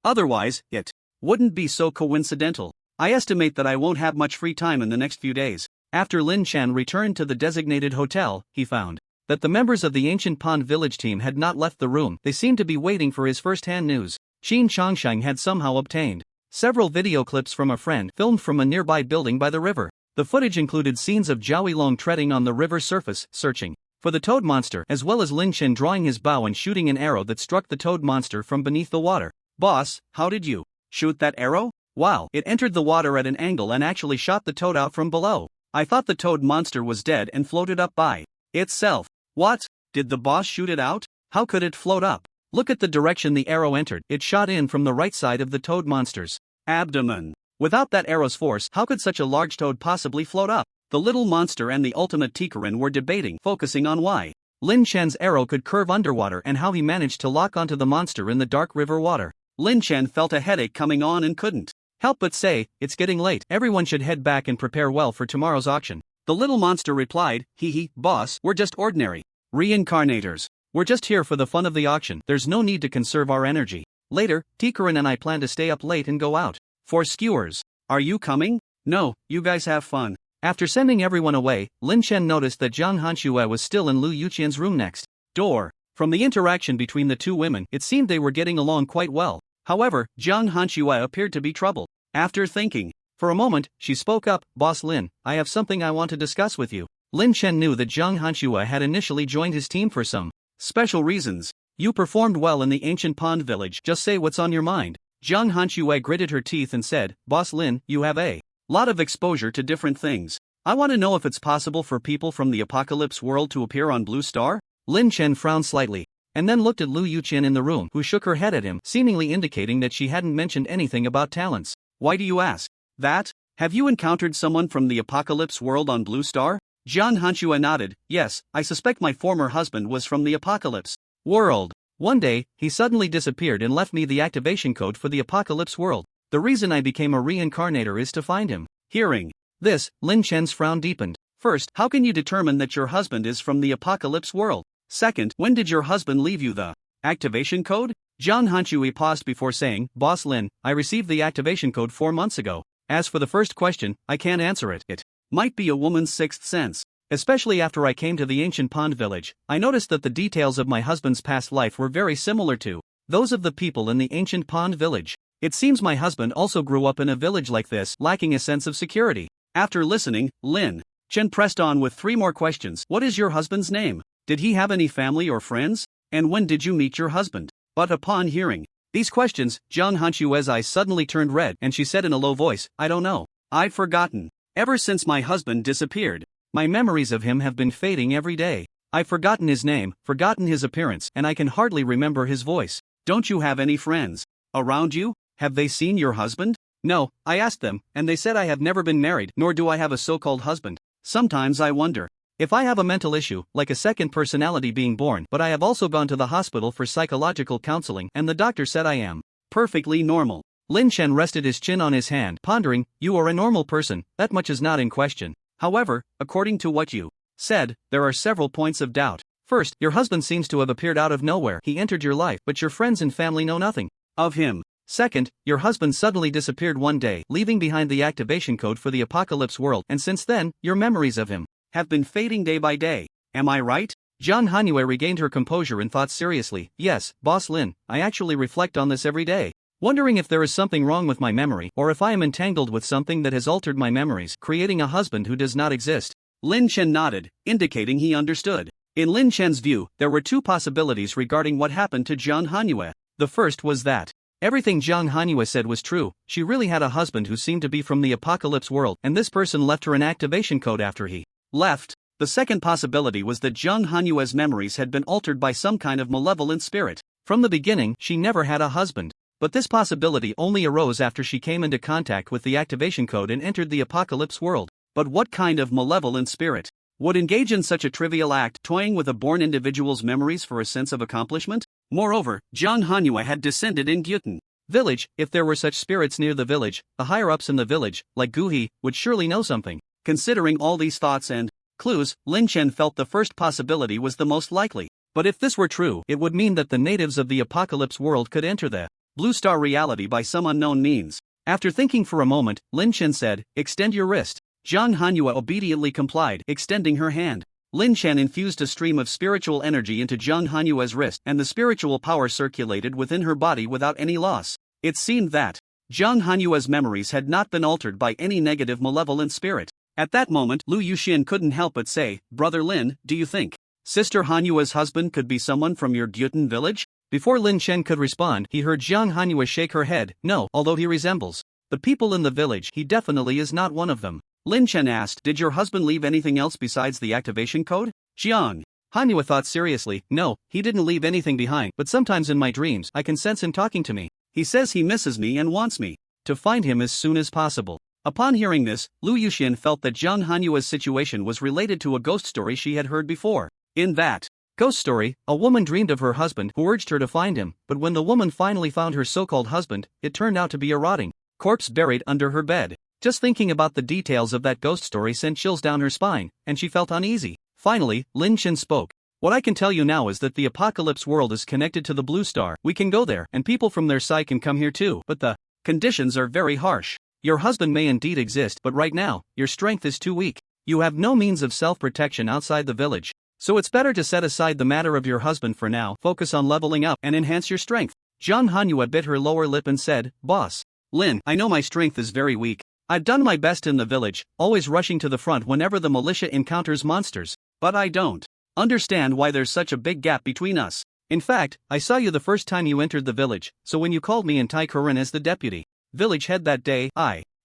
Otherwise, it wouldn't be so coincidental. I estimate that I won't have much free time in the next few days. After Lin Chen returned to the designated hotel, he found that the members of the ancient pond village team had not left the room. They seemed to be waiting for his first-hand news. Qin Chongsheng had somehow obtained several video clips from a friend filmed from a nearby building by the river. The footage included scenes of Zhao Yilong treading on the river surface, searching for the toad monster, as well as Lin Chen drawing his bow and shooting an arrow that struck the toad monster from beneath the water. "Boss, how did you shoot that arrow?" "Wow, it entered the water at an angle and actually shot the toad out from below. I thought the toad monster was dead and floated up by itself." "What? Did the boss shoot it out? How could it float up?" "Look at the direction the arrow entered. It shot in from the right side of the toad monster's abdomen. Without that arrow's force, how could such a large toad possibly float up?" The little monster and the ultimate Tikarin were debating, focusing on why Lin Chen's arrow could curve underwater and how he managed to lock onto the monster in the dark river water. Lin Chen felt a headache coming on and couldn't help but say, "It's getting late. Everyone should head back and prepare well for tomorrow's auction." The little monster replied, "Hee, boss, we're just ordinary reincarnators. We're just here for the fun of the auction. There's no need to conserve our energy. Later, Tikarin and I plan to stay up late and go out for skewers. Are you coming?" "No, you guys have fun." After sending everyone away, Lin Chen noticed that Zhang Hanxue was still in Lu Yuqian's room next door. From the interaction between the two women, it seemed they were getting along quite well. However, Zhang Hanxue appeared to be troubled. After thinking for a moment, she spoke up, "Boss Lin, I have something I want to discuss with you." Lin Chen knew that Zhang Hanxue had initially joined his team for some special reasons. "You performed well in the ancient pond village. Just say what's on your mind." Zhang Hanxue gritted her teeth and said, "Boss Lin, you have a lot of exposure to different things. I want to know if it's possible for people from the apocalypse world to appear on Blue Star?" Lin Chen frowned slightly, and then looked at Lu Yuqian in the room, who shook her head at him, seemingly indicating that she hadn't mentioned anything about talents. "Why do you ask that? Have you encountered someone from the apocalypse world on Blue Star?" Zhang Hanxue nodded. "Yes, I suspect my former husband was from the apocalypse world. One day, he suddenly disappeared and left me the activation code for the apocalypse world. The reason I became a reincarnator is to find him." Hearing this, Lin Chen's frown deepened. "First, how can you determine that your husband is from the apocalypse world? Second, when did your husband leave you the activation code?" Zhang Hanxue paused before saying, "Boss Lin, I received the activation code 4 months ago. As for the first question, I can't answer it. It might be a woman's sixth sense. Especially after I came to the ancient pond village, I noticed that the details of my husband's past life were very similar to those of the people in the ancient pond village. It seems my husband also grew up in a village like this, lacking a sense of security." After listening, Lin Chen pressed on with 3 more questions. "What is your husband's name? Did he have any family or friends? And when did you meet your husband?" But upon hearing these questions, Zhang Hanxue's eyes suddenly turned red and she said in a low voice, "I don't know. I've forgotten. Ever since my husband disappeared, my memories of him have been fading every day. I've forgotten his name, forgotten his appearance, and I can hardly remember his voice." "Don't you have any friends around you? Have they seen your husband?" "No, I asked them, and they said I have never been married, nor do I have a so-called husband. Sometimes I wonder if I have a mental issue, like a second personality being born, but I have also gone to the hospital for psychological counseling, and the doctor said I am perfectly normal." Lin Chen rested his chin on his hand, pondering, "You are a normal person, that much is not in question. However, according to what you said, there are several points of doubt. First, your husband seems to have appeared out of nowhere. He entered your life, but your friends and family know nothing of him. Second, your husband suddenly disappeared one day, leaving behind the activation code for the apocalypse world, and since then, your memories of him have been fading day by day. Am I right?" Zhang Hanxue regained her composure and thought seriously, "Yes, Boss Lin, I actually reflect on this every day, wondering if there is something wrong with my memory, or if I am entangled with something that has altered my memories, creating a husband who does not exist." Lin Chen nodded, indicating he understood. In Lin Chen's view, there were 2 possibilities regarding what happened to Zhang Hanxue. The first was that everything Zhang Hanxue said was true. She really had a husband who seemed to be from the apocalypse world, and this person left her an activation code after he left. The second possibility was that Zhang Hanxue's memories had been altered by some kind of malevolent spirit. From the beginning, she never had a husband. But this possibility only arose after she came into contact with the activation code and entered the apocalypse world. But what kind of malevolent spirit would engage in such a trivial act, toying with a born individual's memories for a sense of accomplishment? Moreover, Zhang Hanxue had descended in Gyutan village. If there were such spirits near the village, the higher-ups in the village, like Guhi, would surely know something. Considering all these thoughts and clues, Lin Chen felt the first possibility was the most likely. But if this were true, it would mean that the natives of the apocalypse world could enter the Blue Star reality by some unknown means. After thinking for a moment, Lin Chen said, "Extend your wrist." Zhang Hanxue obediently complied, extending her hand. Lin Chen infused a stream of spiritual energy into Zhang Hanyue's wrist, and the spiritual power circulated within her body without any loss. It seemed that Zhang Hanyue's memories had not been altered by any negative malevolent spirit. At that moment, Lu Yuxian couldn't help but say, "Brother Lin, do you think Sister Hanyue's husband could be someone from your Gyutan village?" Before Lin Chen could respond, he heard Zhang Hanyue shake her head. "No, although he resembles the people in the village, he definitely is not one of them." Lin Chen asked, "Did your husband leave anything else besides the activation code?" Zhang Hanyue thought seriously. "No, he didn't leave anything behind, but sometimes in my dreams I can sense him talking to me. He says he misses me and wants me to find him as soon as possible." Upon hearing this, Lu Yuxian felt that Zhang Hanyue's situation was related to a ghost story she had heard before. In that ghost story, a woman dreamed of her husband who urged her to find him, but when the woman finally found her so-called husband, it turned out to be a rotting corpse buried under her bed. Just thinking about the details of that ghost story sent chills down her spine, and she felt uneasy. Finally, Lin Chen spoke. "What I can tell you now is that the apocalypse world is connected to the Blue Star. We can go there, and people from their side can come here too, but the conditions are very harsh. Your husband may indeed exist, but right now, your strength is too weak. You have no means of self-protection outside the village. So it's better to set aside the matter of your husband for now, focus on leveling up and enhance your strength." Zhang Hanyue bit her lower lip and said, "Boss Lin, I know my strength is very weak. I've done my best in the village, always rushing to the front whenever the militia encounters monsters, but I don't understand why there's such a big gap between us. In fact, I saw you the first time you entered the village, so when you called me and Tai Kurin as the deputy village head that day,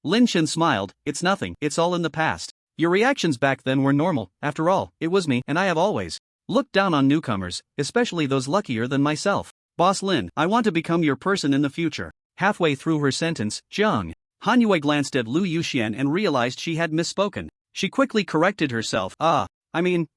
Lin Chen smiled. "It's nothing, it's all in the past. Your reactions back then were normal. After all, it was me, and I have always looked down on newcomers, especially those luckier than myself. Boss Lin, I want to become your person in the future." Halfway through her sentence, Zhang Hanyue glanced at Lu Yuxian and realized she had misspoken. She quickly corrected herself. I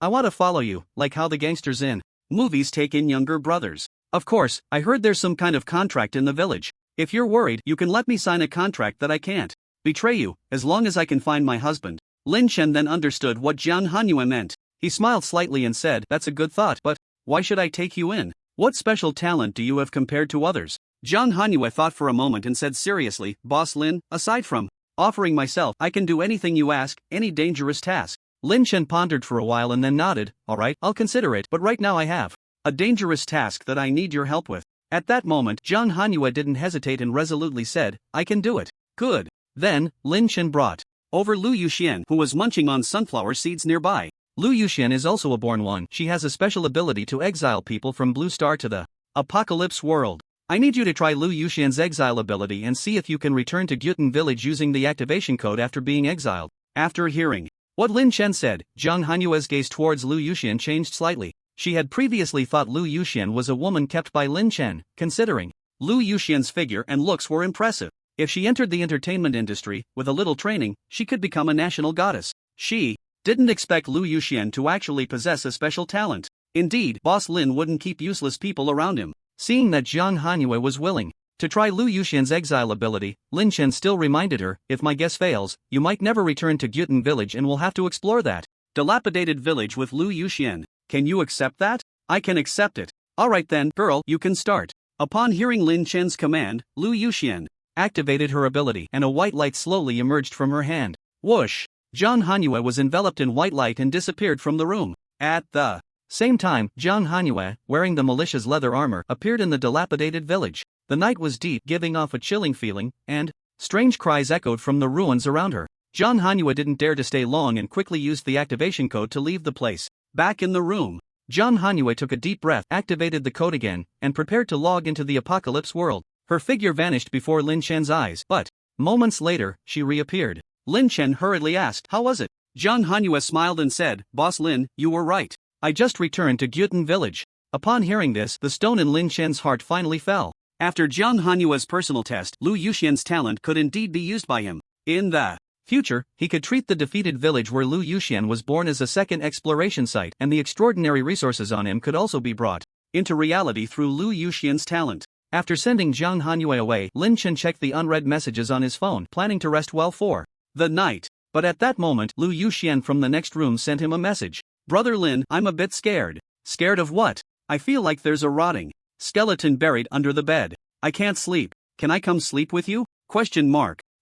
want to follow you, like how the gangsters in movies take in younger brothers. Of course, I heard there's some kind of contract in the village. If you're worried, you can let me sign a contract that I can't betray you, as long as I can find my husband." Lin Chen then understood what Zhang Hanyue meant. He smiled slightly and said, "That's a good thought, but why should I take you in? What special talent do you have compared to others?" Zhang Hanyue thought for a moment and said seriously, "Boss Lin, aside from offering myself, I can do anything you ask, any dangerous task." Lin Chen pondered for a while and then nodded. "All right, I'll consider it, but right now I have a dangerous task that I need your help with." At that moment, Zhang Hanyue didn't hesitate and resolutely said, "I can do it." "Good." Then, Lin Chen brought over Lu Yuxian, who was munching on sunflower seeds nearby. Lu Yuxian is also a born one. She has a special ability to exile people from Blue Star to the apocalypse world. I need you to try Lu Yuxian's exile ability and see if you can return to Gyutan village using the activation code after being exiled. After hearing what Lin Chen said, Zhang Hanyue's gaze towards Lu Yuxian changed slightly. She had previously thought Lu Yuxian was a woman kept by Lin Chen, considering Lu Yuxian's figure and looks were impressive. If she entered the entertainment industry, with a little training, she could become a national goddess. She didn't expect Lu Yuxian to actually possess a special talent. Indeed, Boss Lin wouldn't keep useless people around him. Seeing that Zhang Hanyue was willing to try Lu Yuxian's exile ability, Lin Chen still reminded her, "If my guess fails, you might never return to Gyutan village and will have to explore that dilapidated village with Lu Yuxian. Can you accept that?" "I can accept it." "Alright then, girl, you can start." Upon hearing Lin Chen's command, Lu Yuxian activated her ability and a white light slowly emerged from her hand. Whoosh! Zhang Hanyue was enveloped in white light and disappeared from the room. At the same time, Zhang Hanyue, wearing the militia's leather armor, appeared in the dilapidated village. The night was deep, giving off a chilling feeling, and strange cries echoed from the ruins around her. Zhang Hanyue didn't dare to stay long and quickly used the activation code to leave the place. Back in the room, Zhang Hanyue took a deep breath, activated the code again, and prepared to log into the apocalypse world. Her figure vanished before Lin Chen's eyes, but moments later, she reappeared. Lin Chen hurriedly asked, "How was it?" Zhang Hanyue smiled and said, "Boss Lin, you were right. I just returned to Gyutan village." Upon hearing this, the stone in Lin Chen's heart finally fell. After Zhang Hanyue's personal test, Lu Yuxian's talent could indeed be used by him. In the future, he could treat the defeated village where Lu Yuxian was born as a second exploration site, and the extraordinary resources on him could also be brought into reality through Lu Yuxian's talent. After sending Zhang Hanyue away, Lin Chen checked the unread messages on his phone, planning to rest well for the night. But at that moment, Lu Yuxian from the next room sent him a message. "Brother Lin, I'm a bit scared." "Scared of what?" "I feel like there's a rotting skeleton buried under the bed. I can't sleep. Can I come sleep with you?"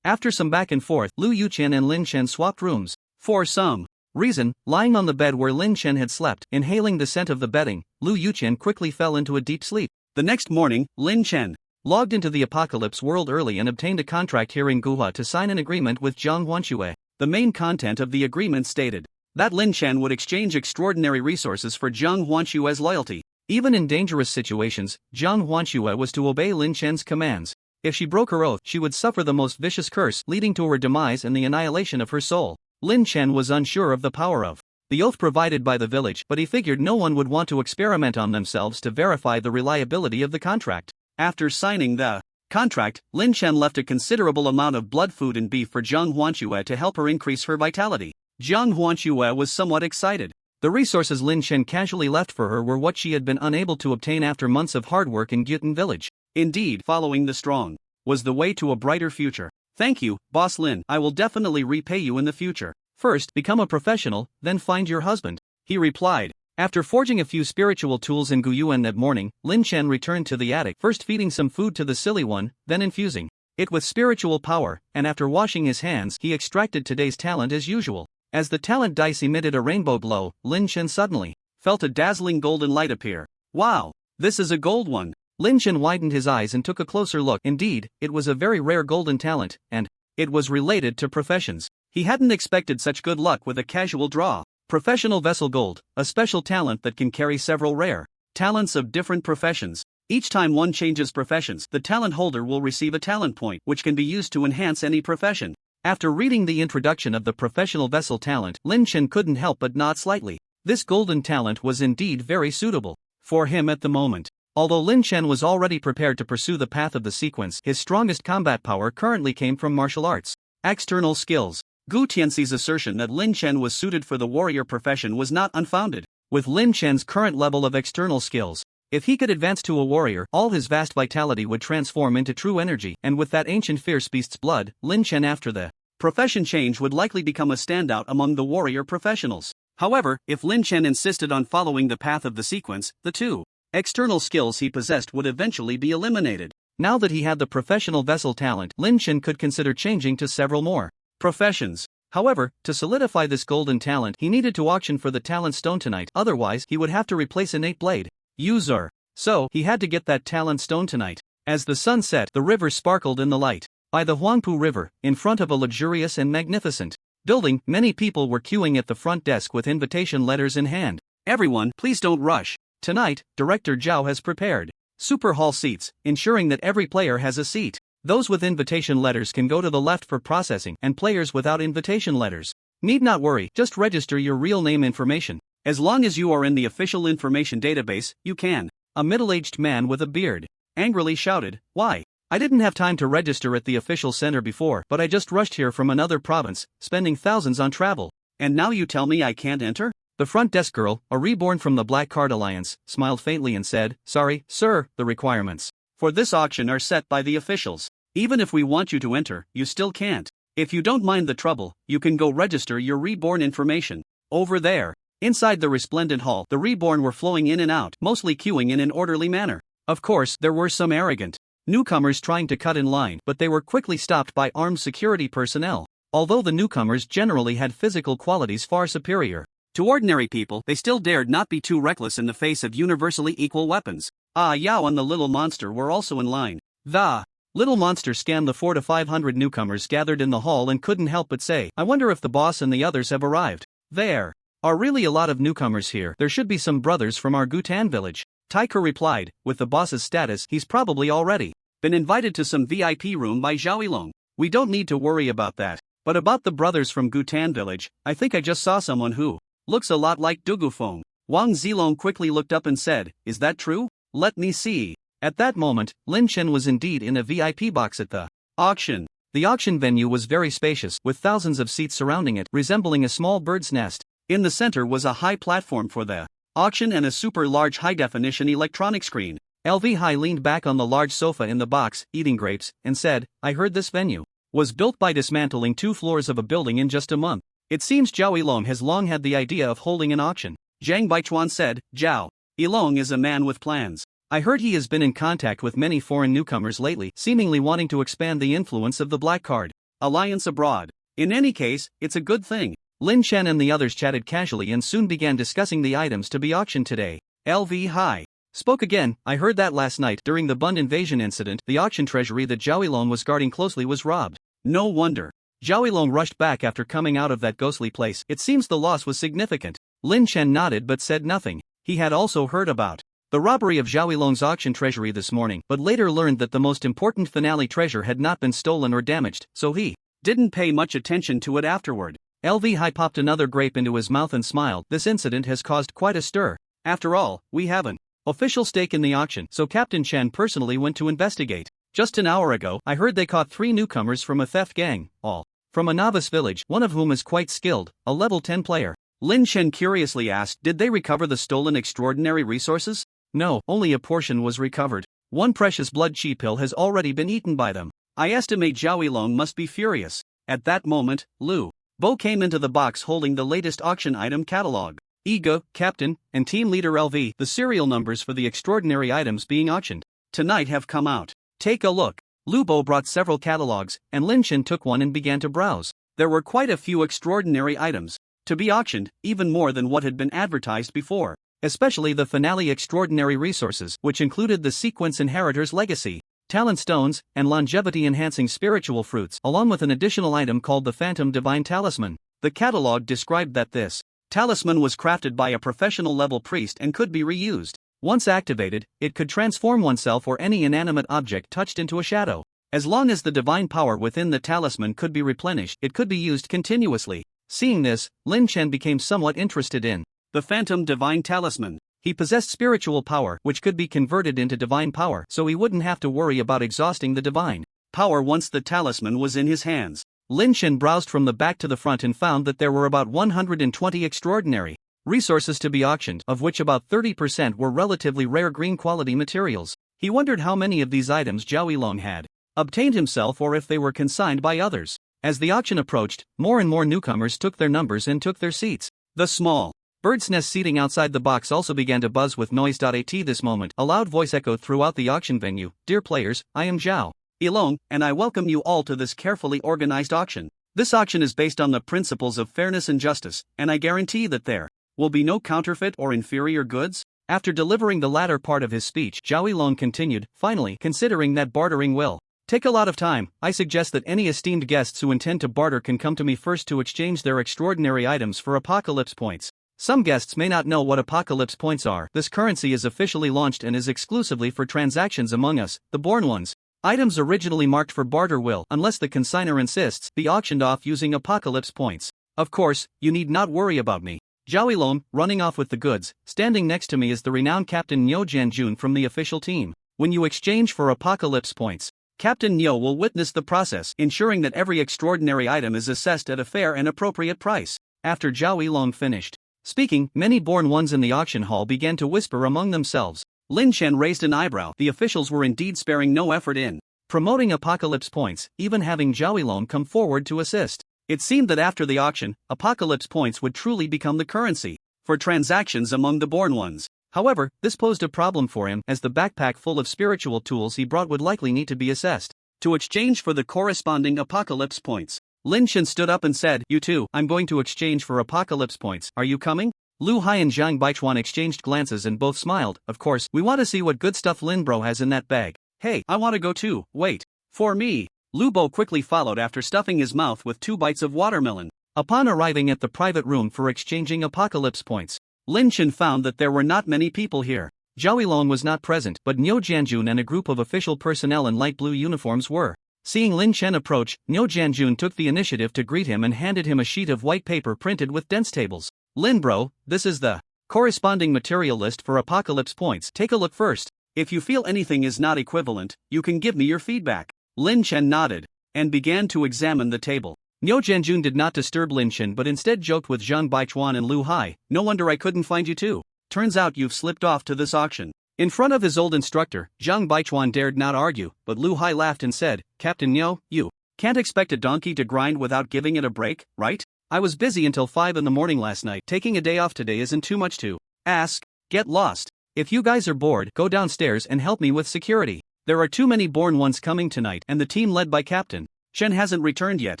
After some back and forth, Lu Yuxian and Lin Chen swapped rooms. For some Reason, lying on the bed where Lin Chen had slept, inhaling the scent of the bedding, Lu Yuchen quickly fell into a deep sleep. The next morning, Lin Chen logged into the Apocalypse world early and obtained a contract here in Guhua to sign an agreement with Zhang Huanxue. The main content of the agreement stated that Lin Chen would exchange extraordinary resources for Zhang Huanxue's loyalty. Even in dangerous situations, Zhang Huanxue was to obey Lin Chen's commands. If she broke her oath, she would suffer the most vicious curse, leading to her demise and the annihilation of her soul. Lin Chen was unsure of the power of the oath provided by the village, but he figured no one would want to experiment on themselves to verify the reliability of the contract. After signing the contract, Lin Chen left a considerable amount of blood food and beef for Zhang Huanxue to help her increase her vitality. Zhang Huanxue was somewhat excited. The resources Lin Chen casually left for her were what she had been unable to obtain after months of hard work in Gyutan village. Indeed, following the strong was the way to a brighter future. Thank you, Boss Lin. I will definitely repay you in the future. First, become a professional, then find your husband, he replied. After forging a few spiritual tools in Guyuan that morning, Lin Chen returned to the attic, first feeding some food to the silly one, then infusing it with spiritual power, and after washing his hands, he extracted today's talent as usual. As the talent dice emitted a rainbow glow, Lin Chen suddenly felt a dazzling golden light appear. Wow, this is a gold one. Lin Chen widened his eyes and took a closer look. Indeed, it was a very rare golden talent, and it was related to professions. He hadn't expected such good luck with a casual draw. Professional Vessel Gold, a special talent that can carry several rare talents of different professions. Each time one changes professions, the talent holder will receive a talent point, which can be used to enhance any profession. After reading the introduction of the Professional Vessel talent, Lin Chen couldn't help but nod slightly. This golden talent was indeed very suitable for him at the moment. Although Lin Chen was already prepared to pursue the path of the sequence, his strongest combat power currently came from martial arts. External skills. Gu Tianxi's assertion that Lin Chen was suited for the warrior profession was not unfounded. With Lin Chen's current level of external skills, if he could advance to a warrior, all his vast vitality would transform into true energy, and with that ancient fierce beast's blood, Lin Chen after the profession change would likely become a standout among the warrior professionals. However, if Lin Chen insisted on following the path of the sequence, the two external skills he possessed would eventually be eliminated. Now that he had the professional vessel talent, Lin Chen could consider changing to several more professions. However, to solidify this golden talent, he needed to auction for the talent stone tonight, otherwise he would have to replace innate blade user. So, he had to get that talent stone tonight. As the sun set, the river sparkled in the light. By the Huangpu River, in front of a luxurious and magnificent building, many people were queuing at the front desk with invitation letters in hand. Everyone, please don't rush. Tonight, Director Zhao has prepared super hall seats, ensuring that every player has a seat. Those with invitation letters can go to the left for processing, and players without invitation letters need not worry, just register your real name information. As long as you are in the official information database, you can. A middle-aged man with a beard angrily shouted, "Why? I didn't have time to register at the official center before, but I just rushed here from another province, spending thousands on travel. And now you tell me I can't enter?" The front desk girl, a reborn from the Black Card Alliance, smiled faintly and said, "Sorry, sir, the requirements for this auction are set by the officials. Even if we want you to enter, you still can't. If you don't mind the trouble, you can go register your reborn information over there." Inside the resplendent hall, the reborn were flowing in and out, mostly queuing in an orderly manner. Of course, there were some arrogant newcomers trying to cut in line, but they were quickly stopped by armed security personnel. Although the newcomers generally had physical qualities far superior to ordinary people, they still dared not be too reckless in the face of universally equal weapons. Ah Yao and the little monster were also in line. The little monster scanned the 400 to 500 newcomers gathered in the hall and couldn't help but say, "I wonder if the boss and the others have arrived. There are really a lot of newcomers here. There should be some brothers from our Gutan village." Taiker replied, "With the boss's status, he's probably already been invited to some VIP room by Zhao Yilong. We don't need to worry about that. But about the brothers from Gutan village, I think I just saw someone who looks a lot like Dugufeng." Wang Zilong quickly looked up and said, "Is that true? Let me see." At that moment, Lin Chen was indeed in a VIP box at the auction. The auction venue was very spacious, with thousands of seats surrounding it, resembling a small bird's nest. In the center was a high platform for the auction and a super large high-definition electronic screen. LV Hai leaned back on the large sofa in the box, eating grapes, and said, "I heard this venue was built by dismantling 2 floors of a building in just a month. It seems Zhao Yilong has long had the idea of holding an auction." Zhang Baichuan said, "Zhao Yilong is a man with plans. I heard he has been in contact with many foreign newcomers lately, seemingly wanting to expand the influence of the Black Card Alliance abroad. In any case, it's a good thing." Lin Chen and the others chatted casually and soon began discussing the items to be auctioned today. LV Hi spoke again. I heard that last night during the Bund invasion incident, the auction treasury that Zhao Yilong was guarding closely was robbed. No wonder. Zhao Yilong rushed back after coming out of that ghostly place. It seems the loss was significant. Lin Chen nodded but said nothing. He had also heard about the robbery of Zhao Yilong's auction treasury this morning, but later learned that the most important finale treasure had not been stolen or damaged, so he didn't pay much attention to it afterward. LV Hai popped another grape into his mouth and smiled. This incident has caused quite a stir. After all, we have an official stake in the auction, so Captain Chen personally went to investigate. Just an hour ago, I heard they caught 3 newcomers from a theft gang, all from a novice village, one of whom is quite skilled, a level 10 player. Lin Chen curiously asked, did they recover the stolen extraordinary resources? No, only a portion was recovered. One precious blood chi pill has already been eaten by them. I estimate Zhao Yilong must be furious. At that moment, Lu Bo came into the box holding the latest auction item catalog. Ego, Captain, and Team Leader LV, the serial numbers for the extraordinary items being auctioned tonight have come out. Take a look. Lu Bo brought several catalogs, and Lin Chen took one and began to browse. There were quite a few extraordinary items to be auctioned, even more than what had been advertised before. Especially the finale extraordinary resources, which included the Sequence Inheritor's Legacy, Talent Stones, and longevity-enhancing spiritual fruits, along with an additional item called the Phantom Divine Talisman. The catalog described that this talisman was crafted by a professional-level priest and could be reused. Once activated, it could transform oneself or any inanimate object touched into a shadow. As long as the divine power within the talisman could be replenished, it could be used continuously. Seeing this, Lin Chen became somewhat interested in the Phantom Divine Talisman. He possessed spiritual power which could be converted into divine power, so he wouldn't have to worry about exhausting the divine power once the talisman was in his hands. Lin Chen browsed from the back to the front and found that there were about 120 extraordinary resources to be auctioned, of which about 30% were relatively rare green quality materials. He wondered how many of these items Zhao Yilong had obtained himself or if they were consigned by others. As the auction approached, more and more newcomers took their numbers and took their seats. The small bird's nest seating outside the box also began to buzz with noise. At this moment, a loud voice echoed throughout the auction venue. Dear players, I am Zhao Yilong, and I welcome you all to this carefully organized auction. This auction is based on the principles of fairness and justice, and I guarantee that there will be no counterfeit or inferior goods. After delivering the latter part of his speech, Zhao Yilong continued, finally, considering that bartering will take a lot of time, I suggest that any esteemed guests who intend to barter can come to me first to exchange their extraordinary items for Apocalypse Points. Some guests may not know what Apocalypse Points are. This currency is officially launched and is exclusively for transactions among us, the born ones. Items originally marked for barter will, unless the consignor insists, be auctioned off using Apocalypse Points. Of course, you need not worry about me. Zhao Yilong, running off with the goods. Standing next to me is the renowned Captain Niu Jianjun from the official team. When you exchange for Apocalypse Points, Captain Niu will witness the process, ensuring that every extraordinary item is assessed at a fair and appropriate price. After Zhao Yilong finished speaking, many born ones in the auction hall began to whisper among themselves. Lin Chen raised an eyebrow. The officials were indeed sparing no effort in promoting Apocalypse Points, even having Zhao Yilong come forward to assist. It seemed that after the auction, Apocalypse Points would truly become the currency for transactions among the born ones. However, this posed a problem for him, as the backpack full of spiritual tools he brought would likely need to be assessed to exchange for the corresponding Apocalypse Points. Lin Chen stood up and said, You too, I'm going to exchange for Apocalypse Points. Are you coming? Lu Hai and Zhang Baichuan exchanged glances and both smiled. Of course, we want to see what good stuff Lin Bro has in that bag. Hey, I want to go too. Wait for me. Lu Bo quickly followed after stuffing his mouth with 2 bites of watermelon. Upon arriving at the private room for exchanging Apocalypse Points, Lin Chen found that there were not many people here. Zhao Yilong was not present, but Niu Jianjun and a group of official personnel in light blue uniforms were. Seeing Lin Chen approach, Niu Jianjun took the initiative to greet him and handed him a sheet of white paper printed with dense tables. Lin Bro, this is the corresponding material list for Apocalypse Points. Take a look first. If you feel anything is not equivalent, you can give me your feedback. Lin Chen nodded and began to examine the table. Niu Jianjun did not disturb Lin Chen but instead joked with Zhang Baichuan and Lu Hai. No wonder I couldn't find you too. Turns out you've slipped off to this auction. In front of his old instructor, Zhang Baichuan dared not argue, but Lu Hai laughed and said, Captain Niu, you can't expect a donkey to grind without giving it a break, right? I was busy until 5 in the morning last night. Taking a day off today isn't too much to ask. Get lost. If you guys are bored, go downstairs and help me with security. There are too many born ones coming tonight and the team led by Captain Chen hasn't returned yet.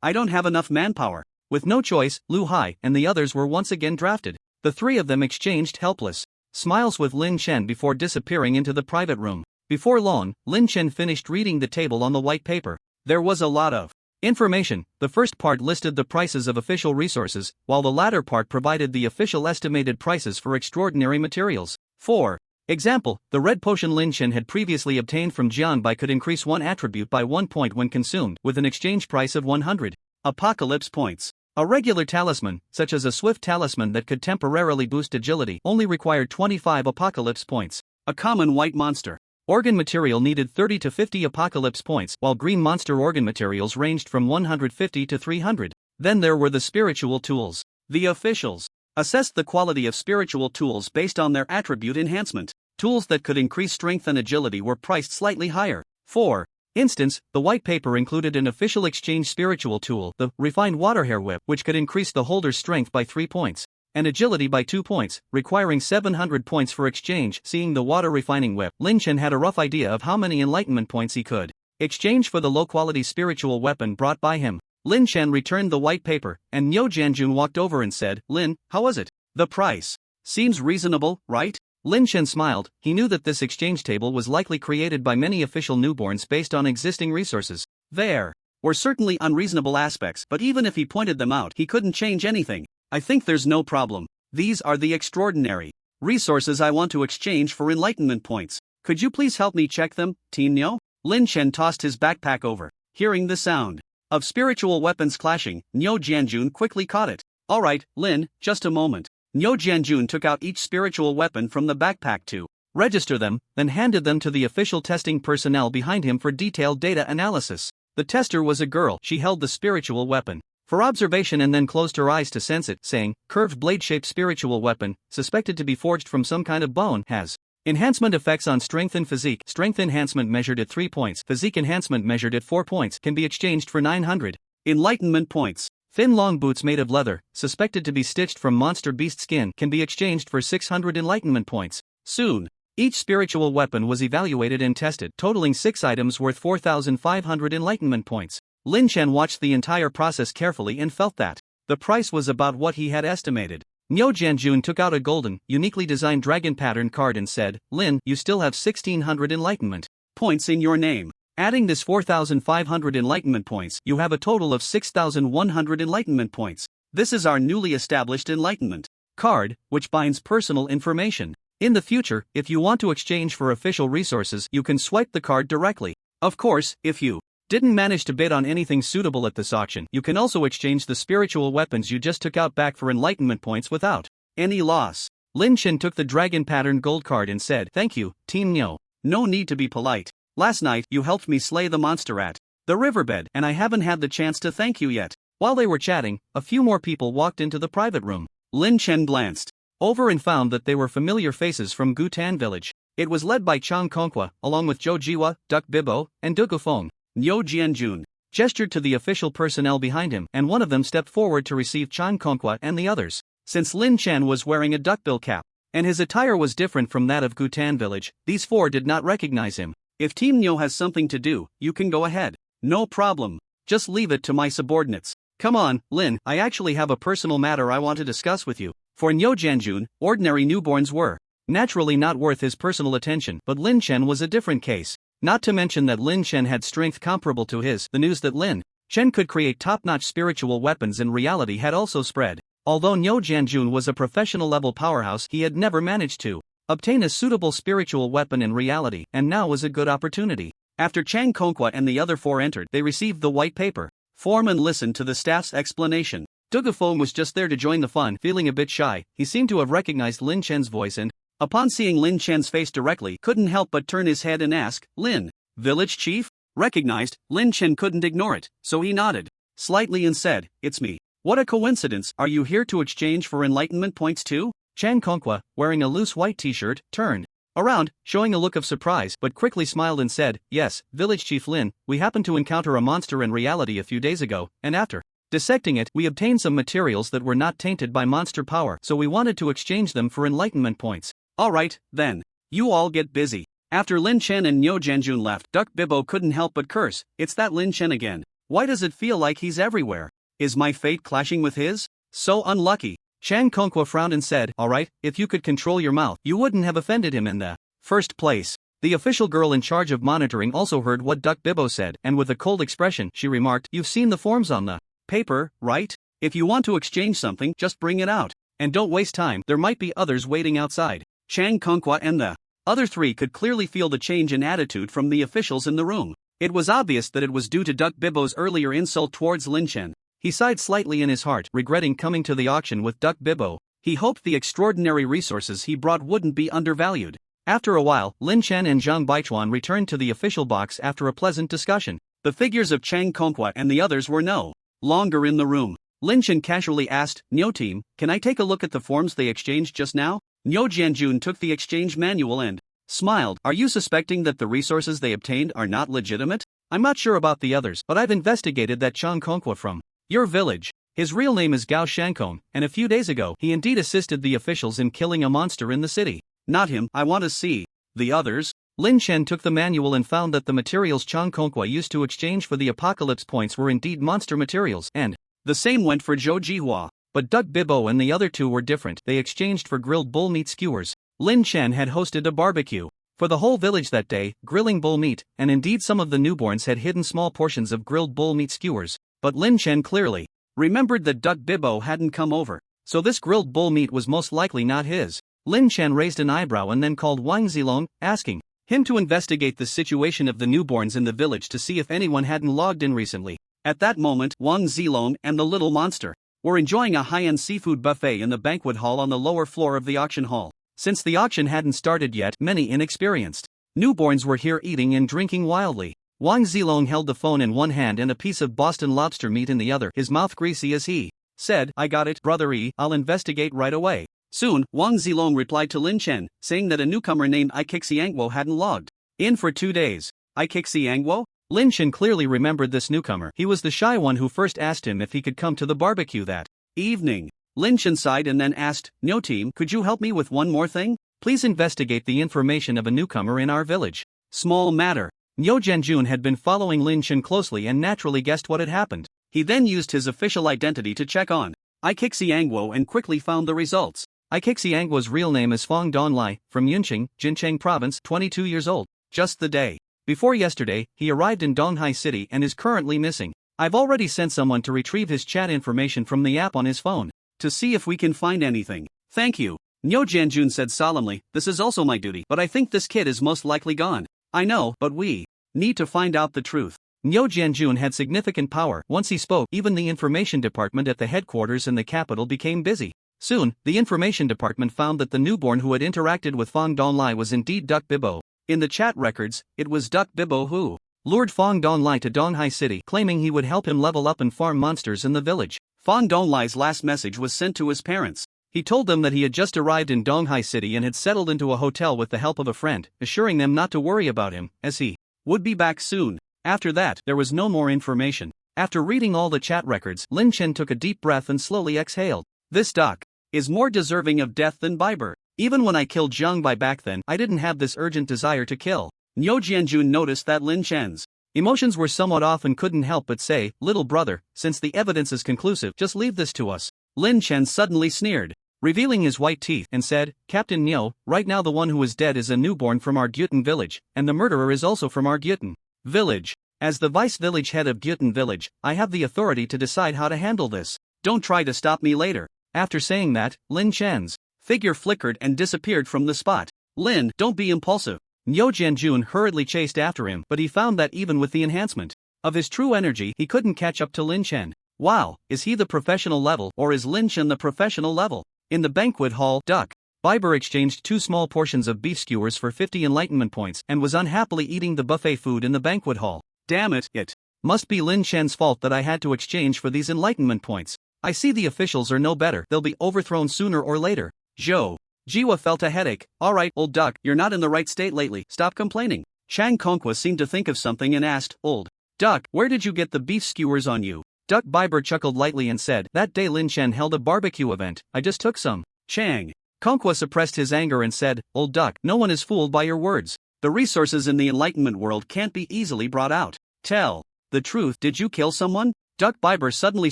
I don't have enough manpower. With no choice, Lu Hai and the others were once again drafted. The three of them exchanged helpless smiles with Lin Chen before disappearing into the private room. Before long, Lin Chen finished reading the table on the white paper. There was a lot of information. The first part listed the prices of official resources, while the latter part provided the official estimated prices for extraordinary materials. For example, the red potion Lin Chen had previously obtained from Jianbai could increase one attribute by 1 point when consumed, with an exchange price of 100 apocalypse points. A regular talisman, such as a swift talisman that could temporarily boost agility, only required 25 apocalypse points. A common white monster organ material needed 30 to 50 apocalypse points, while green monster organ materials ranged from 150 to 300. Then there were the spiritual tools. The officials assessed the quality of spiritual tools based on their attribute enhancement. Tools that could increase strength and agility were priced slightly higher. For instance, the white paper included an official exchange spiritual tool, the refined water hair whip, which could increase the holder's strength by 3 points, and agility by 2 points, requiring 700 points for exchange. Seeing the water refining whip, Lin Chen had a rough idea of how many enlightenment points he could exchange for the low-quality spiritual weapon brought by him. Lin Chen returned the white paper, and Niu Jianjun walked over and said, "Lin, how was it? The price seems reasonable, right?" Lin Chen smiled. He knew that this exchange table was likely created by many official newborns based on existing resources. There were certainly unreasonable aspects, but even if he pointed them out, he couldn't change anything. "I think there's no problem. These are the extraordinary resources I want to exchange for enlightenment points. Could you please help me check them, Team Niu?" Lin Chen tossed his backpack over. Hearing the sound of spiritual weapons clashing, Niu Jianjun quickly caught it. "All right, Lin, just a moment." Niu Jianjun took out each spiritual weapon from the backpack to register them, then handed them to the official testing personnel behind him for detailed data analysis. The tester was a girl. She held the spiritual weapon for observation and then closed her eyes to sense it, saying, "Curved blade-shaped spiritual weapon, suspected to be forged from some kind of bone, has enhancement effects on strength and physique. Strength enhancement measured at 3 points, physique enhancement measured at 4 points, can be exchanged for 900 enlightenment points. Thin long boots made of leather, suspected to be stitched from monster beast skin, can be exchanged for 600 enlightenment points." Soon, each spiritual weapon was evaluated and tested, totaling 6 items worth 4,500 enlightenment points. Lin Chen watched the entire process carefully and felt that the price was about what he had estimated. Niu Jianjun took out a golden, uniquely designed dragon pattern card and said, "Lin, you still have 1,600 enlightenment points in your name. Adding this 4,500 enlightenment points, you have a total of 6,100 enlightenment points. This is our newly established enlightenment card, which binds personal information. In the future, if you want to exchange for official resources, you can swipe the card directly. Of course, if you didn't manage to bid on anything suitable at this auction, you can also exchange the spiritual weapons you just took out back for enlightenment points without any loss." Lin Chen took the dragon pattern gold card and said, "Thank you, Team Niu. No need to be polite. Last night, you helped me slay the monster at the riverbed, and I haven't had the chance to thank you yet." While they were chatting, a few more people walked into the private room. Lin Chen glanced over and found that they were familiar faces from Gutan village. It was led by Chang Kongqua, along with Zhou Jiwa, Duck Bibo, and Du Gufeng. Niu Jianjun gestured to the official personnel behind him, and one of them stepped forward to receive Chang Kongqua and the others. Since Lin Chen was wearing a duckbill cap, and his attire was different from that of Gutan village, these four did not recognize him. "If Team Niu has something to do, you can go ahead. No problem. Just leave it to my subordinates." "Come on, Lin, I actually have a personal matter I want to discuss with you." For Niu Jianjun, ordinary newborns were naturally not worth his personal attention, but Lin Chen was a different case. Not to mention that Lin Chen had strength comparable to his. The news that Lin Chen could create top-notch spiritual weapons in reality had also spread. Although Niu Jianjun was a professional-level powerhouse, he had never managed to obtain a suitable spiritual weapon in reality, and now was a good opportunity. After Chang Kongqua and the other four entered, they received the white paper form and listened to the staff's explanation. Du Gufeng was just there to join the fun. Feeling a bit shy, he seemed to have recognized Lin Chen's voice and, upon seeing Lin Chen's face directly, couldn't help but turn his head and ask, "Lin, village chief?" Recognized, Lin Chen couldn't ignore it, so he nodded slightly and said, "It's me. What a coincidence. Are you here to exchange for enlightenment points too?" Chang Kongqua, wearing a loose white t-shirt, turned around, showing a look of surprise, but quickly smiled and said, "Yes, Village Chief Lin, we happened to encounter a monster in reality a few days ago, and after dissecting it, we obtained some materials that were not tainted by monster power, so we wanted to exchange them for enlightenment points." "All right, then. You all get busy." After Lin Chen and Niu Jianjun left, Duck Bibo couldn't help but curse, "It's that Lin Chen again. Why does it feel like he's everywhere?" Is my fate clashing with his? So unlucky. Chang Kongqua frowned and said, alright, if you could control your mouth, you wouldn't have offended him in the first place. The official girl in charge of monitoring also heard what Duck Bibbo said, and with a cold expression, she remarked, you've seen the forms on the paper, right? If you want to exchange something, just bring it out. And don't waste time, there might be others waiting outside. Chang Kongqua and the other three could clearly feel the change in attitude from the officials in the room. It was obvious that it was due to Duck Bibbo's earlier insult towards Lin Chen. He sighed slightly in his heart, regretting coming to the auction with Duck Bibbo. He hoped the extraordinary resources he brought wouldn't be undervalued. After a while, Lin Chen and Zhang Baichuan returned to the official box after a pleasant discussion. The figures of Chang Kongqua and the others were no longer in the room. Lin Chen casually asked, Niu team, can I take a look at the forms they exchanged just now? Niu Jianjun took the exchange manual and smiled. Are you suspecting that the resources they obtained are not legitimate? I'm not sure about the others, but I've investigated that Chang Kongqua from your village. His real name is Gao Shankong, and a few days ago he indeed assisted the officials in killing a monster in the city. Not him, I want to see the others. Lin Chen took the manual and found that the materials Chang Kongqua used to exchange for the apocalypse points were indeed monster materials, and the same went for Zhou Jihua. But Duck Bibbo and the other two were different. They exchanged for grilled bull meat skewers. Lin Chen had hosted a barbecue for the whole village that day, grilling bull meat, and indeed some of the newborns had hidden small portions of grilled bull meat skewers. But Lin Chen clearly remembered that Duck Bibbo hadn't come over, so this grilled bull meat was most likely not his. Lin Chen raised an eyebrow and then called Wang Zilong, asking him to investigate the situation of the newborns in the village to see if anyone hadn't logged in recently. At that moment, Wang Zilong and the little monster were enjoying a high-end seafood buffet in the banquet hall on the lower floor of the auction hall. Since the auction hadn't started yet, many inexperienced newborns were here eating and drinking wildly. Wang Zilong held the phone in one hand and a piece of Boston lobster meat in the other, his mouth greasy as he said, I got it, brother E, I'll investigate right away. Soon, Wang Zilong replied to Lin Chen, saying that a newcomer named Xiangguo hadn't logged in for 2 days. Xiangguo? Lin Chen clearly remembered this newcomer. He was the shy one who first asked him if he could come to the barbecue that evening. Lin Chen sighed and then asked, Niu team, could you help me with one more thing? Please investigate the information of a newcomer in our village. Small matter. Niu Jianjun had been following Lin Chen closely and naturally guessed what had happened. He then used his official identity to check on Xiangguo and quickly found the results. Xiangguo's real name is Fong Donlai, from Yunqing, Jincheng Province, 22 years old. Just the day before yesterday, he arrived in Donghai City and is currently missing. I've already sent someone to retrieve his chat information from the app on his phone to see if we can find anything. Thank you. Niu Jianjun said solemnly, this is also my duty, but I think this kid is most likely gone. I know, but we need to find out the truth. Niu Jianjun had significant power. Once he spoke, even the information department at the headquarters in the capital became busy. Soon, the information department found that the newborn who had interacted with Fong Donlai was indeed Duck Bibbo. In the chat records, it was Duck Bibbo who lured Fong Donlai to Donghai City, claiming he would help him level up and farm monsters in the village. Fong Donlai's last message was sent to his parents. He told them that he had just arrived in Donghai City and had settled into a hotel with the help of a friend, assuring them not to worry about him, as he would be back soon. After that, there was no more information. After reading all the chat records, Lin Chen took a deep breath and slowly exhaled. This duck is more deserving of death than Biber. Even when I killed Zhang Bai back then, I didn't have this urgent desire to kill. Niu Jianjun noticed that Lin Chen's emotions were somewhat off and couldn't help but say, little brother, since the evidence is conclusive, just leave this to us. Lin Chen suddenly sneered, revealing his white teeth, and said, Captain Niu, right now the one who is dead is a newborn from our Gyutan village, and the murderer is also from our Gyutan village. As the vice village head of Gyutan village, I have the authority to decide how to handle this. Don't try to stop me later. After saying that, Lin Chen's figure flickered and disappeared from the spot. Lin, don't be impulsive. Niu Jianjun hurriedly chased after him, but he found that even with the enhancement of his true energy, he couldn't catch up to Lin Chen. Wow, is he the professional level, or is Lin Chen the professional level? In the banquet hall, Duck Biber exchanged 2 small portions of beef skewers for 50 enlightenment points and was unhappily eating the buffet food in the banquet hall. Damn it, it must be Lin Chen's fault that I had to exchange for these enlightenment points. I see the officials are no better, they'll be overthrown sooner or later. Zhou Jiwa felt a headache. Alright, old duck, you're not in the right state lately, stop complaining. Chang Kongqua seemed to think of something and asked, old duck, where did you get the beef skewers on you? Duck Biber chuckled lightly and said, that day Lin Chen held a barbecue event, I just took some. Chang Kongqua suppressed his anger and said, old duck, no one is fooled by your words. The resources in the enlightenment world can't be easily brought out. Tell the truth, did you kill someone? Duck Bieber suddenly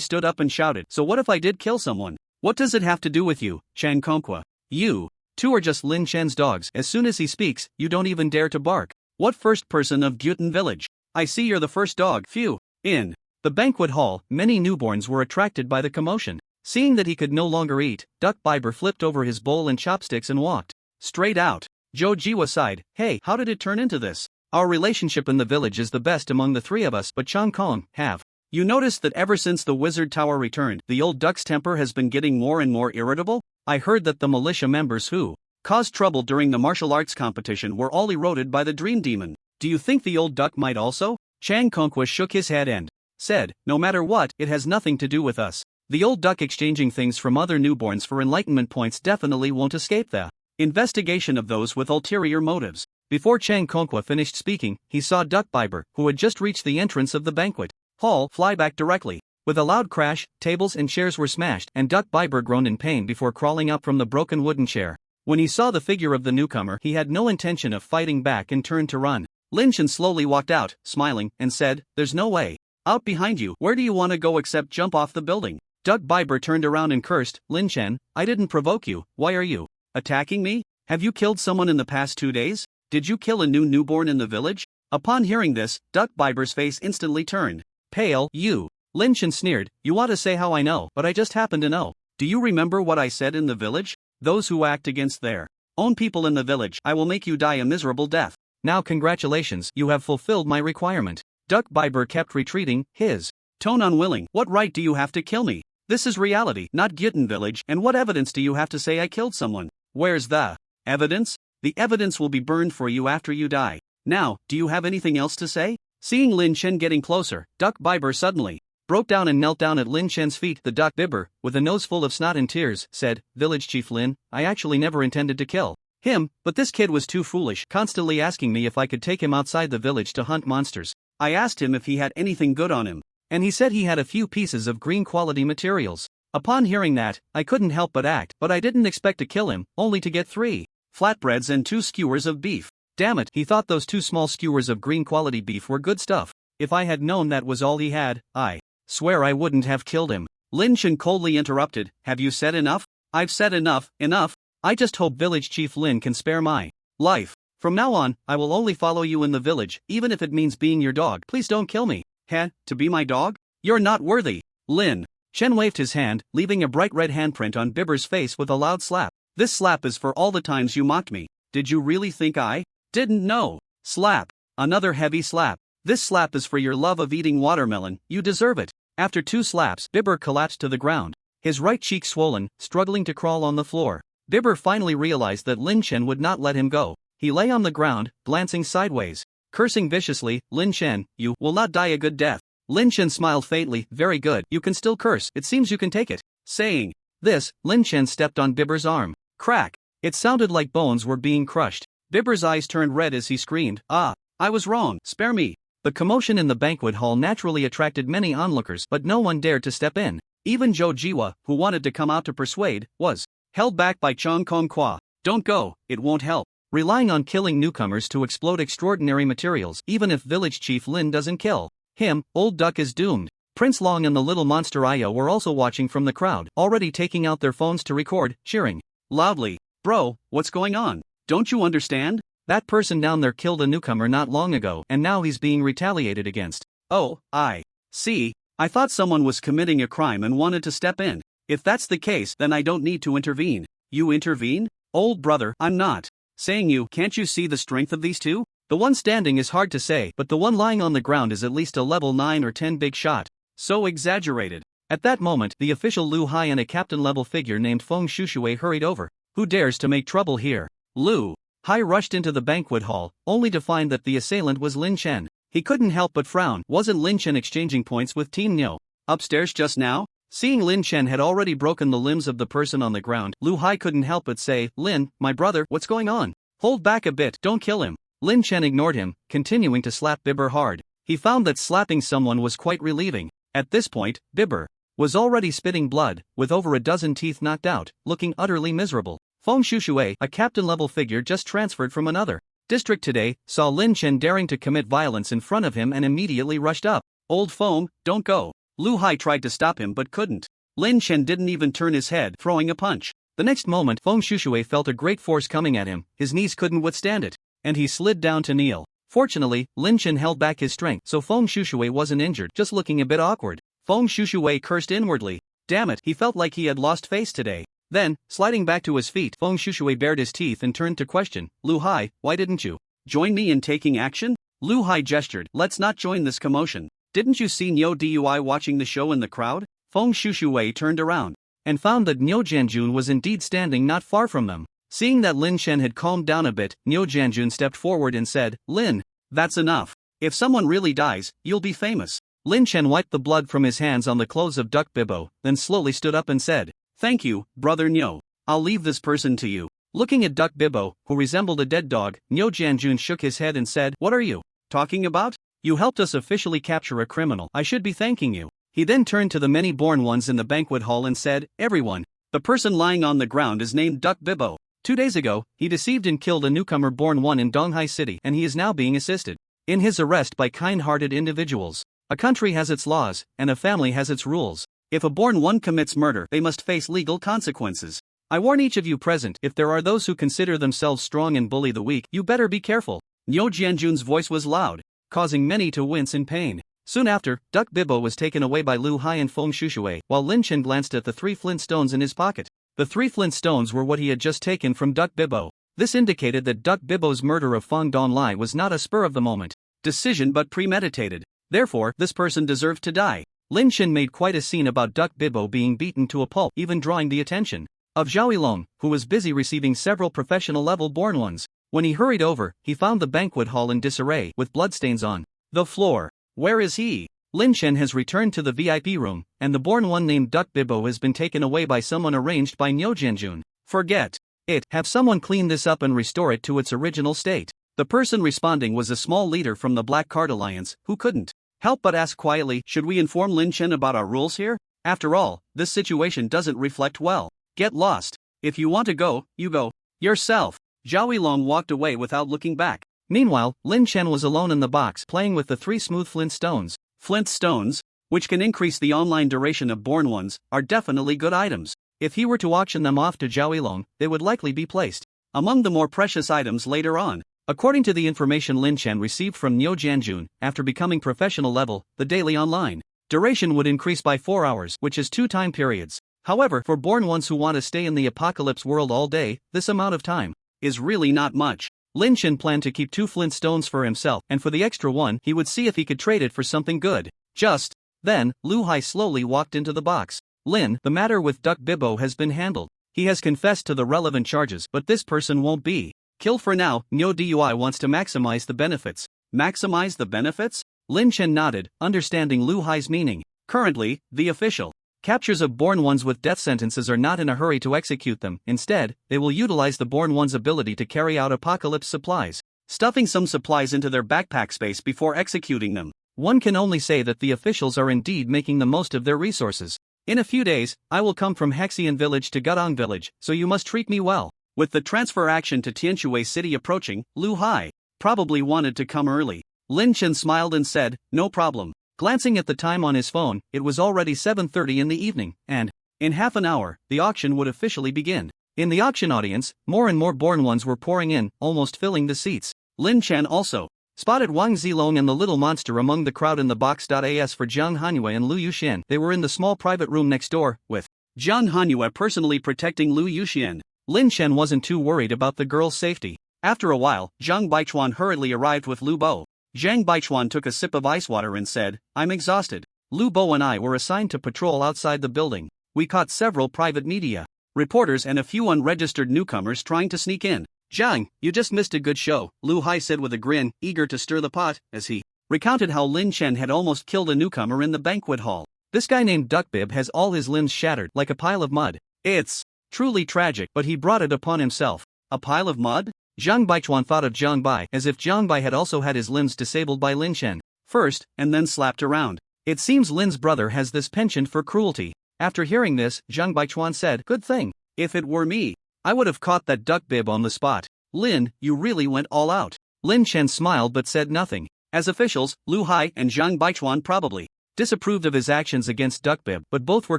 stood up and shouted, "So what if I did kill someone? What does it have to do with you, Chan Konkwa? You two are just Lin Chen's dogs. As soon as he speaks, you don't even dare to bark. What first person of Gyutan village? I see you're the first dog." Phew. In the banquet hall, many newborns were attracted by the commotion. Seeing that he could no longer eat, Duck Bieber flipped over his bowl and chopsticks and walked straight out. Jo Jiwa sighed, "Hey, how did it turn into this? Our relationship in the village is the best among the three of us, but Chang Kong, have you noticed that ever since the wizard tower returned, the old duck's temper has been getting more and more irritable? I heard that the militia members who caused trouble during the martial arts competition were all eroded by the dream demon. Do you think the old duck might also?" Chang Konkwa shook his head and said, "No matter what, it has nothing to do with us. The old duck exchanging things from other newborns for enlightenment points definitely won't escape the investigation of those with ulterior motives." Before Chang Konkwa finished speaking, he saw Duck Bieber, who had just reached the entrance of the banquet hall, fly back directly. With a loud crash, tables and chairs were smashed, and Duck Bieber groaned in pain before crawling up from the broken wooden chair. When he saw the figure of the newcomer, he had no intention of fighting back and turned to run. Lin Chen slowly walked out, smiling, and said, "There's no way out behind you. Where do you want to go except jump off the building?" Duck Bieber turned around and cursed, "Lin Chen, I didn't provoke you. Why are you attacking me? Have you killed someone in the past 2 days? Did you kill a new newborn in the village?" Upon hearing this, Duck Bieber's face instantly turned pale. "You," Lin Chen sneered, "you ought to say how I know, but I just happen to know. Do you remember what I said in the village? Those who act against their own people in the village, I will make you die a miserable death. Now congratulations, you have fulfilled my requirement." Duck Bieber kept retreating, his tone unwilling. "What right do you have to kill me? This is reality, not Gyutan village, and what evidence do you have to say I killed someone? Where's the evidence? The evidence will be burned for you after you die. Now, do you have anything else to say?" Seeing Lin Chen getting closer, Duck Bieber suddenly broke down and knelt down at Lin Chen's feet. The Duck Bieber, with a nose full of snot and tears, said, "Village Chief Lin, I actually never intended to kill him, but this kid was too foolish, constantly asking me if I could take him outside the village to hunt monsters. I asked him if he had anything good on him, and he said he had a few pieces of green quality materials. Upon hearing that, I couldn't help but act, but I didn't expect to kill him, only to get 3 flatbreads and 2 skewers of beef. Damn it, he thought those 2 small skewers of green quality beef were good stuff. If I had known that was all he had, I swear I wouldn't have killed him." Lin Chen coldly interrupted, "Have you said enough?" "I've said enough, enough. I just hope Village Chief Lin can spare my life. From now on, I will only follow you in the village, even if it means being your dog. Please don't kill me." "Heh, to be my dog? You're not worthy." Lin Chen waved his hand, leaving a bright red handprint on Bieber's face with a loud slap. "This slap is for all the times you mocked me. Did you really think I didn't know?" Slap. Another heavy slap. "This slap is for your love of eating watermelon, you deserve it." After 2 slaps, Bieber collapsed to the ground, his right cheek swollen, struggling to crawl on the floor. Bieber finally realized that Lin Chen would not let him go. He lay on the ground, glancing sideways, cursing viciously, "Lin Chen, you will not die a good death." Lin Chen smiled faintly, "Very good, you can still curse, it seems you can take it." Saying this, Lin Chen stepped on Bieber's arm. Crack! It sounded like bones were being crushed. Bieber's eyes turned red as he screamed, "Ah, I was wrong, spare me." The commotion in the banquet hall naturally attracted many onlookers, but no one dared to step in. Even Jo Jiwa, who wanted to come out to persuade, was held back by Chang Kong Kwa. "Don't go, it won't help. Relying on killing newcomers to explode extraordinary materials, even if Village Chief Lin doesn't kill him, old duck is doomed." Prince Long and the little monster Aya were also watching from the crowd, already taking out their phones to record, cheering loudly. "Bro, what's going on? Don't you understand? That person down there killed a newcomer not long ago, and now he's being retaliated against." "Oh, I see. I thought someone was committing a crime and wanted to step in. If that's the case, then I don't need to intervene." "You intervene? Old brother, I'm not saying you. Can't you see the strength of these two? The one standing is hard to say, but the one lying on the ground is at least a level 9 or 10 big shot. So exaggerated." At that moment, the official Lu Hai and a captain-level figure named Feng Shushui hurried over. "Who dares to make trouble here?" Lu Hai rushed into the banquet hall, only to find that the assailant was Lin Chen. He couldn't help but frown. Wasn't Lin Chen exchanging points with Team Nyo upstairs just now? Seeing Lin Chen had already broken the limbs of the person on the ground, Lu Hai couldn't help but say, "Lin, my brother, what's going on? Hold back a bit, don't kill him." Lin Chen ignored him, continuing to slap Bieber hard. He found that slapping someone was quite relieving. At this point, Bieber was already spitting blood, with over a dozen teeth knocked out, looking utterly miserable. Feng Shushue, a captain-level figure just transferred from another district today, saw Lin Chen daring to commit violence in front of him and immediately rushed up. "Old Feng, don't go. Lu Hai tried to stop him but couldn't. Lin Chen didn't even turn his head, throwing a punch. The next moment, Feng Shushui felt a great force coming at him, his knees couldn't withstand it, and he slid down to kneel. Fortunately, Lin Chen held back his strength so Feng Shushui wasn't injured, just looking a bit awkward. Feng Shushui cursed inwardly. Damn it, he felt like he had lost face today. Then, sliding back to his feet, Feng Shushui bared his teeth and turned to question, Lu Hai, why didn't you join me in taking action? Lu Hai gestured, let's not join this commotion. Didn't you see Niu Dui watching the show in the crowd? Feng Shushui turned around and found that Niu Jianjun was indeed standing not far from them. Seeing that Lin Chen had calmed down a bit, Niu Jianjun stepped forward and said, Lin, that's enough. If someone really dies, you'll be famous. Lin Chen wiped the blood from his hands on the clothes of Duck Bibbo, then slowly stood up and said, thank you, brother Niu. I'll leave this person to you. Looking at Duck Bibbo, who resembled a dead dog, Niu Jianjun shook his head and said, what are you talking about? You helped us officially capture a criminal. I should be thanking you. He then turned to the many born ones in the banquet hall and said, everyone, the person lying on the ground is named Duck Bibbo. 2 days ago, he deceived and killed a newcomer born one in Donghai City and he is now being assisted in his arrest by kind-hearted individuals. A country has its laws, and a family has its rules. If a born one commits murder, they must face legal consequences. I warn each of you present, if there are those who consider themselves strong and bully the weak, you better be careful. Niu Jianjun's voice was loud, causing many to wince in pain. Soon after, Duck Bibbo was taken away by Lu Hai and Feng Shushui, while Lin Chen glanced at the 3 flint stones in his pocket. The 3 flint stones were what he had just taken from Duck Bibbo. This indicated that Duck Bibbo's murder of Feng Donglai was not a spur-of-the-moment decision but premeditated. Therefore, this person deserved to die. Lin Chen made quite a scene about Duck Bibbo being beaten to a pulp, even drawing the attention of Zhao Yilong, who was busy receiving several professional-level born ones. When he hurried over, he found the banquet hall in disarray, with bloodstains on the floor. Where is he? Lin Chen has returned to the VIP room, and the born one named Duck Bibbo has been taken away by someone arranged by Niu Jianjun. Forget it. Have someone clean this up and restore it to its original state. The person responding was a small leader from the Black Card Alliance, who couldn't help but ask quietly, should we inform Lin Chen about our rules here? After all, this situation doesn't reflect well. Get lost. If you want to go, you go yourself. Zhao Yilong walked away without looking back. Meanwhile, Lin Chen was alone in the box playing with the 3 smooth flint stones. Flint stones, which can increase the online duration of born ones, are definitely good items. If he were to auction them off to Zhao Yilong, they would likely be placed among the more precious items later on. According to the information Lin Chen received from Niu Jianjun, after becoming professional level, the daily online duration would increase by 4 hours, which is 2 time periods. However, for born ones who want to stay in the apocalypse world all day, this amount of time is really not much. Lin Chen planned to keep 2 flint stones for himself, and for the extra one, he would see if he could trade it for something good. Just then, Lu Hai slowly walked into the box. Lin, the matter with Duck Bibbo has been handled. He has confessed to the relevant charges, but this person won't be killed for now. Niu Dui wants to maximize the benefits. Maximize the benefits? Lin Chen nodded, understanding Lu Hai's meaning. Currently, the official captures of born ones with death sentences are not in a hurry to execute them. Instead, they will utilize the born one's ability to carry out apocalypse supplies, stuffing some supplies into their backpack space before executing them. One can only say that the officials are indeed making the most of their resources. In a few days, I will come from Hexian village to Gudong village, so you must treat me well. With the transfer action to Tianshui city approaching, Lu Hai probably wanted to come early. Lin Chen smiled and said, no problem. Glancing at the time on his phone, it was already 7:30 in the evening, and in half an hour, the auction would officially begin. In the auction audience, more and more born ones were pouring in, almost filling the seats. Lin Chen also spotted Wang Zilong and the little monster among the crowd in the box. As for Jiang Hanyue and Lu Yuxian, they were in the small private room next door, with Jiang Hanyue personally protecting Lu Yuxian. Lin Chen wasn't too worried about the girl's safety. After a while, Zhang Baichuan hurriedly arrived with Lu Bo. Zhang Baichuan took a sip of ice water and said, I'm exhausted. Lu Bo and I were assigned to patrol outside the building. We caught several private media reporters and a few unregistered newcomers trying to sneak in. Zhang, you just missed a good show, Lu Hai said with a grin, eager to stir the pot, as he recounted how Lin Chen had almost killed a newcomer in the banquet hall. This guy named Duckbib has all his limbs shattered like a pile of mud. It's truly tragic, but he brought it upon himself. A pile of mud? Zhang Baichuan thought of Zhang Bai, as if Zhang Bai had also had his limbs disabled by Lin Chen first, and then slapped around. It seems Lin's brother has this penchant for cruelty. After hearing this, Zhang Baichuan said, good thing. If it were me, I would have caught that Duckbib on the spot. Lin, you really went all out. Lin Chen smiled but said nothing. As officials, Lu Hai and Zhang Baichuan probably disapproved of his actions against Duckbib, but both were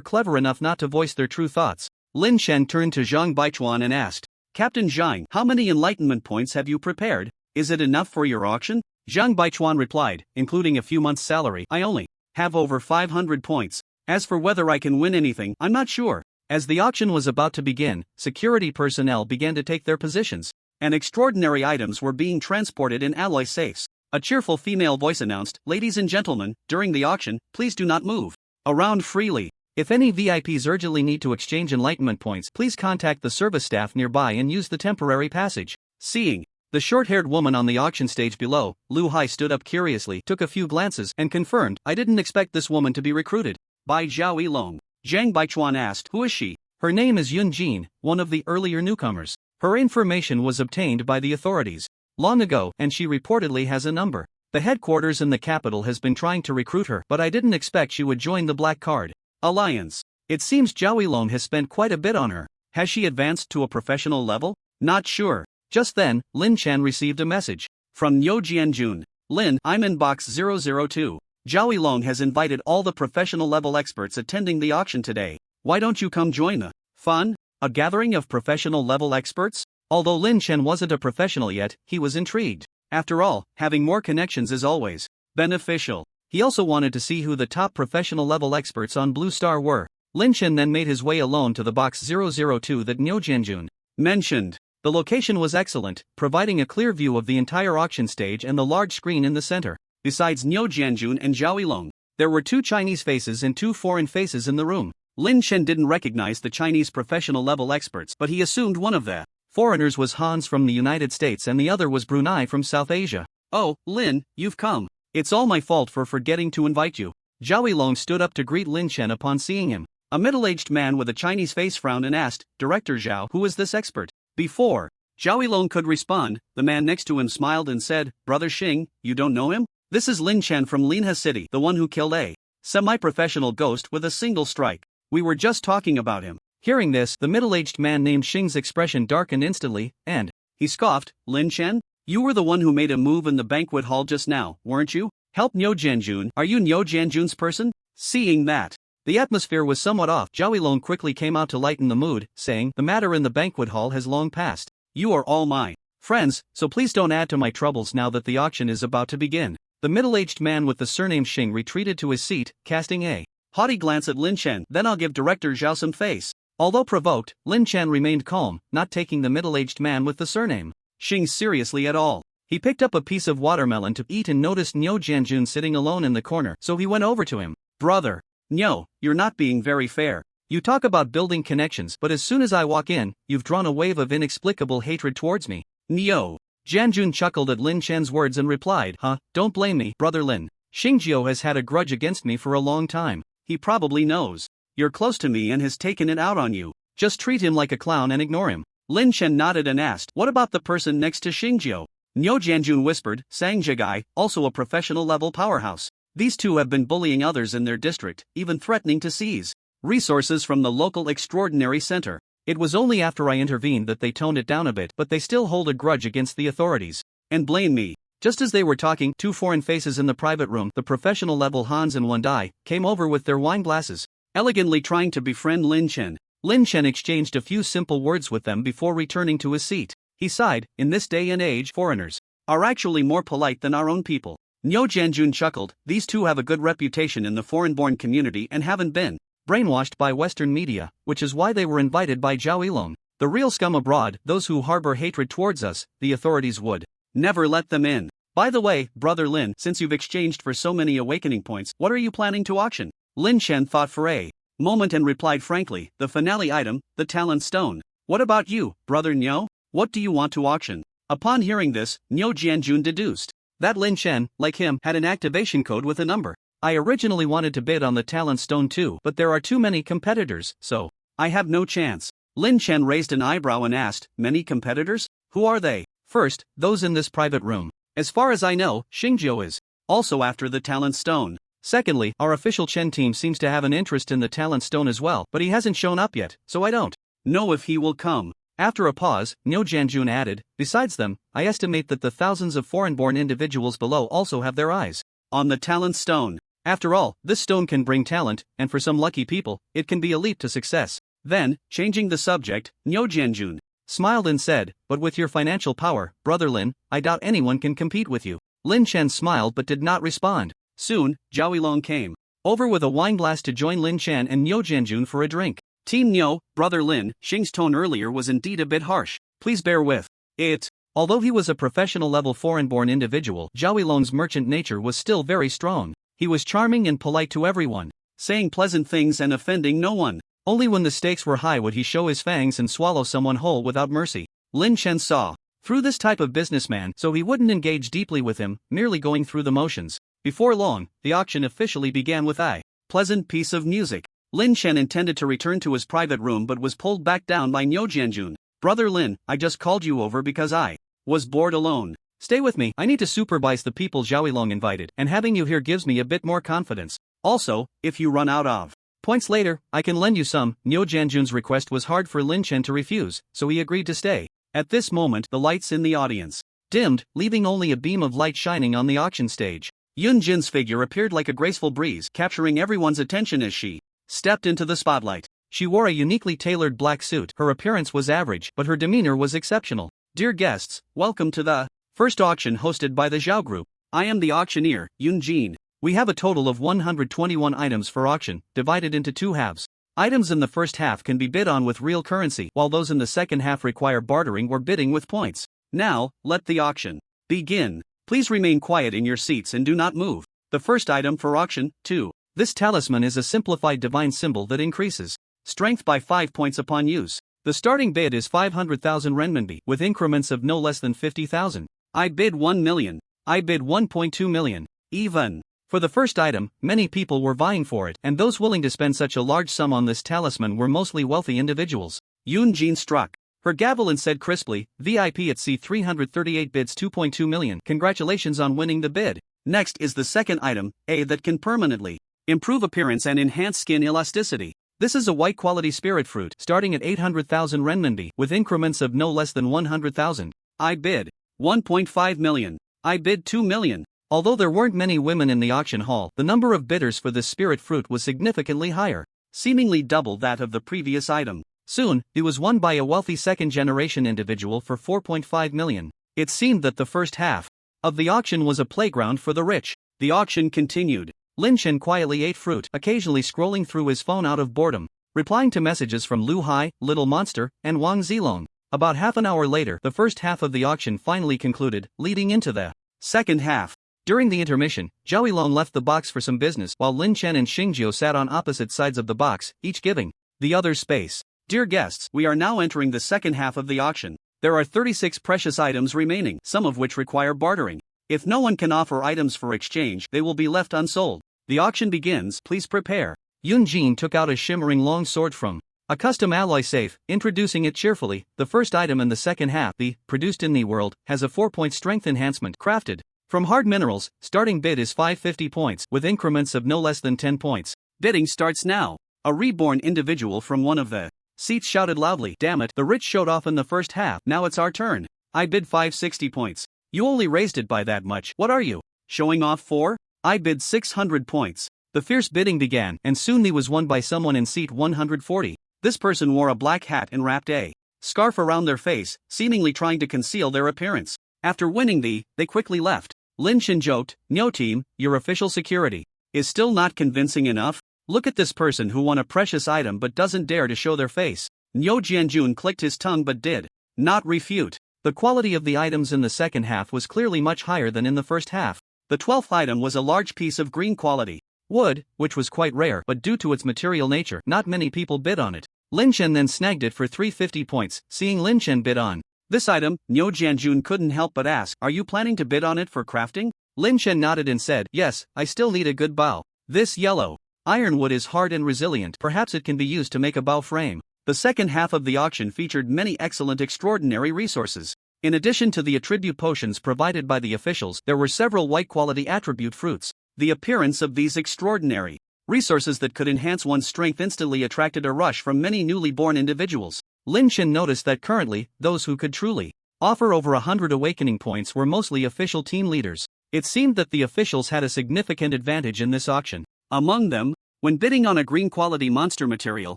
clever enough not to voice their true thoughts. Lin Chen turned to Zhang Baichuan and asked, Captain Zhang, how many enlightenment points have you prepared? Is it enough for your auction? Zhang Baichuan replied, including a few months' salary, I only have over 500 points. As for whether I can win anything, I'm not sure. As the auction was about to begin, security personnel began to take their positions, and extraordinary items were being transported in alloy safes. A cheerful female voice announced, Ladies and gentlemen, during the auction, please do not move around freely. If any VIPs urgently need to exchange enlightenment points, please contact the service staff nearby and use the temporary passage. Seeing the short-haired woman on the auction stage below, Lu Hai stood up curiously, took a few glances, and confirmed, I didn't expect this woman to be recruited by Zhao Yilong. Zhang Baichuan asked, Who is she? Her name is Yun Jin, one of the earlier newcomers. Her information was obtained by the authorities long ago, and she reportedly has a number. The headquarters in the capital has been trying to recruit her, but I didn't expect she would join the Black Card Alliance. It seems Zhao Yilong has spent quite a bit on her. Has she advanced to a professional level? Not sure. Just then, Lin Chen received a message from Niu Jianjun. Lin, I'm in box 002. Zhao Yilong has invited all the professional level experts attending the auction today. Why don't you come join the fun? A gathering of professional level experts? Although Lin Chen wasn't a professional yet, he was intrigued. After all, having more connections is always beneficial. He also wanted to see who the top professional level experts on Blue Star were. Lin Chen then made his way alone to the box 002 that Niu Jianjun mentioned. The location was excellent, providing a clear view of the entire auction stage and the large screen in the center. Besides Niu Jianjun and Zhao Yilong, there were 2 Chinese faces and 2 foreign faces in the room. Lin Chen didn't recognize the Chinese professional level experts, but he assumed one of the foreigners was Hans from the United States and the other was Brunei from South Asia. Oh, Lin, you've come. It's all my fault for forgetting to invite you. Zhao Yilong stood up to greet Lin Chen upon seeing him. A middle-aged man with a Chinese face frowned and asked, Director Zhao, who is this expert? Before Zhao Yilong could respond, the man next to him smiled and said, Brother Xing, you don't know him? This is Lin Chen from Linha City, the one who killed a semi-professional ghost with a single strike. We were just talking about him. Hearing this, the middle-aged man named Xing's expression darkened instantly, and he scoffed, Lin Chen? You were the one who made a move in the banquet hall just now, weren't you? Help Niu Jianjun. Are you Niu Jianjun's person? Seeing that the atmosphere was somewhat off, Zhao Yilong quickly came out to lighten the mood, saying, The matter in the banquet hall has long passed. You are all my friends, so please don't add to my troubles now that the auction is about to begin. The middle-aged man with the surname Xing retreated to his seat, casting a haughty glance at Lin Chen. Then I'll give Director Zhao some face. Although provoked, Lin Chen remained calm, not taking the middle-aged man with the surname Xing seriously at all. He picked up a piece of watermelon to eat and noticed Niu Jianjun sitting alone in the corner, so he went over to him. Brother Niu, you're not being very fair. You talk about building connections, but as soon as I walk in, you've drawn a wave of inexplicable hatred towards me. Niu Jianjun chuckled at Lin Chen's words and replied, Don't blame me, Brother Lin. Xingjiu has had a grudge against me for a long time. He probably knows you're close to me and has taken it out on you. Just treat him like a clown and ignore him. Lin Chen nodded and asked, What about the person next to Xingjiu? Niu Jianjun whispered, Sang Jigai, also a professional level powerhouse. These two have been bullying others in their district, even threatening to seize resources from the local extraordinary center. It was only after I intervened that they toned it down a bit, but they still hold a grudge against the authorities and blame me. Just as they were talking, 2 foreign faces in the private room, the professional level Hans and Wendai, came over with their wine glasses, elegantly trying to befriend Lin Chen. Lin Chen exchanged a few simple words with them before returning to his seat. He sighed, in this day and age, foreigners are actually more polite than our own people. Niu Jianjun chuckled, these two have a good reputation in the foreign-born community and haven't been brainwashed by Western media, which is why they were invited by Zhao Yilong. The real scum abroad, those who harbor hatred towards us, the authorities would never let them in. By the way, Brother Lin, since you've exchanged for so many awakening points, what are you planning to auction? Lin Chen thought for a moment and replied frankly, the finale item, the talent stone. What about you, Brother Niu? What do you want to auction? Upon hearing this, Niu Jianjun deduced that Lin Chen, like him, had an activation code with a number. I originally wanted to bid on the talent stone too, but there are too many competitors, so I have no chance. Lin Chen raised an eyebrow and asked, many competitors? Who are they? First, those in this private room. As far as I know, Xingjiu is also after the talent stone. Secondly, our official Chen team seems to have an interest in the talent stone as well, but he hasn't shown up yet, so I don't know if he will come. After a pause, Niu Jianjun added, besides them, I estimate that the thousands of foreign-born individuals below also have their eyes on the talent stone. After all, this stone can bring talent, and for some lucky people, it can be a leap to success. Then, changing the subject, Nyo Jianjun smiled and said, but with your financial power, Brother Lin, I doubt anyone can compete with you. Lin Chen smiled but did not respond. Soon, Zhao Yilong came over with a wine glass to join Lin Chen and Nyo Jianjun for a drink. Team Nyo, Brother Lin, Xing's tone earlier was indeed a bit harsh. Please bear with it. Although he was a professional level foreign-born individual, Zhao Yilong's merchant nature was still very strong. He was charming and polite to everyone, saying pleasant things and offending no one. Only when the stakes were high would he show his fangs and swallow someone whole without mercy. Lin Chen saw through this type of businessman, so he wouldn't engage deeply with him, merely going through the motions. Before long, the auction officially began with a pleasant piece of music. Lin Chen intended to return to his private room but was pulled back down by Nyo Jianjun. Brother Lin, I just called you over because I was bored alone. Stay with me, I need to supervise the people Zhao Yilong invited, and having you here gives me a bit more confidence. Also, if you run out of points later, I can lend you some. Nyo Jianjun's request was hard for Lin Chen to refuse, so he agreed to stay. At this moment, the lights in the audience dimmed, leaving only a beam of light shining on the auction stage. Yun Jin's figure appeared like a graceful breeze, capturing everyone's attention as she stepped into the spotlight. She wore a uniquely tailored black suit. Her appearance was average, but her demeanor was exceptional. Dear guests, welcome to the first auction hosted by the Zhao Group. I am the auctioneer, Yun Jin. We have a total of 121 items for auction, divided into two halves. Items in the first half can be bid on with real currency, while those in the second half require bartering or bidding with points. Now, let the auction begin. Please remain quiet in your seats and do not move. The first item for auction, 2. This talisman is a simplified divine symbol that increases strength by 5 points upon use. The starting bid is 500,000 renminbi, with increments of no less than 50,000. I bid 1 million. I bid 1.2 million. Even. For the first item, many people were vying for it, and those willing to spend such a large sum on this talisman were mostly wealthy individuals. Yun Jin struck her gavel and said crisply, VIP at C338 bids 2.2 million. Congratulations on winning the bid. Next is the second item, A that can permanently improve appearance and enhance skin elasticity. This is a white quality spirit fruit, starting at 800,000 renminbi, with increments of no less than 100,000. I bid 1.5 million. I bid 2 million. Although there weren't many women in the auction hall, the number of bidders for this spirit fruit was significantly higher, seemingly double that of the previous item. Soon, it was won by a wealthy second-generation individual for 4.5 million. It seemed that the first half of the auction was a playground for the rich. The auction continued. Lin Chen quietly ate fruit, occasionally scrolling through his phone out of boredom, replying to messages from Lu Hai, Little Monster, and Wang Zilong. About half an hour later, the first half of the auction finally concluded, leading into the second half. During the intermission, Zhao Yilong left the box for some business, while Lin Chen and Xingjiu sat on opposite sides of the box, each giving the other space. Dear guests, we are now entering the second half of the auction. There are 36 precious items remaining, some of which require bartering. If no one can offer items for exchange, they will be left unsold. The auction begins, please prepare. Yun Jin took out a shimmering long sword from a custom alloy safe, introducing it cheerfully. The first item in the second half, the produced in the world, has a 4-point strength enhancement crafted from hard minerals. Starting bid is 550 points, with increments of no less than 10 points. Bidding starts now. A reborn individual from one of the seats shouted loudly, damn it, the rich showed off in the first half, now it's our turn. I bid 560 points. You only raised it by that much, what are you showing off for? I bid 600 points. The fierce bidding began, and soon he was won by someone in seat 140. This person wore a black hat and wrapped a scarf around their face, seemingly trying to conceal their appearance. After winning they quickly left. Lin Chen joked, Nyo team, your official security is still not convincing enough? Look at this person who won a precious item but doesn't dare to show their face. Nyo Jianjun clicked his tongue but did not refute. The quality of the items in the second half was clearly much higher than in the first half. The 12th item was a large piece of green quality wood, which was quite rare, but due to its material nature, not many people bid on it. Lin Chen then snagged it for 350 points, seeing Lin Chen bid on this item. Nyo Jianjun couldn't help but ask, are you planning to bid on it for crafting? Lin Chen nodded and said, yes, I still need a good bow. This yellow ironwood is hard and resilient, perhaps it can be used to make a bow frame. The second half of the auction featured many excellent extraordinary resources. In addition to the attribute potions provided by the officials, there were several white-quality attribute fruits. The appearance of these extraordinary resources that could enhance one's strength instantly attracted a rush from many newly born individuals. Lin Chen noticed that currently, those who could truly offer over 100 awakening points were mostly official team leaders. It seemed that the officials had a significant advantage in this auction. Among them, when bidding on a green quality monster material,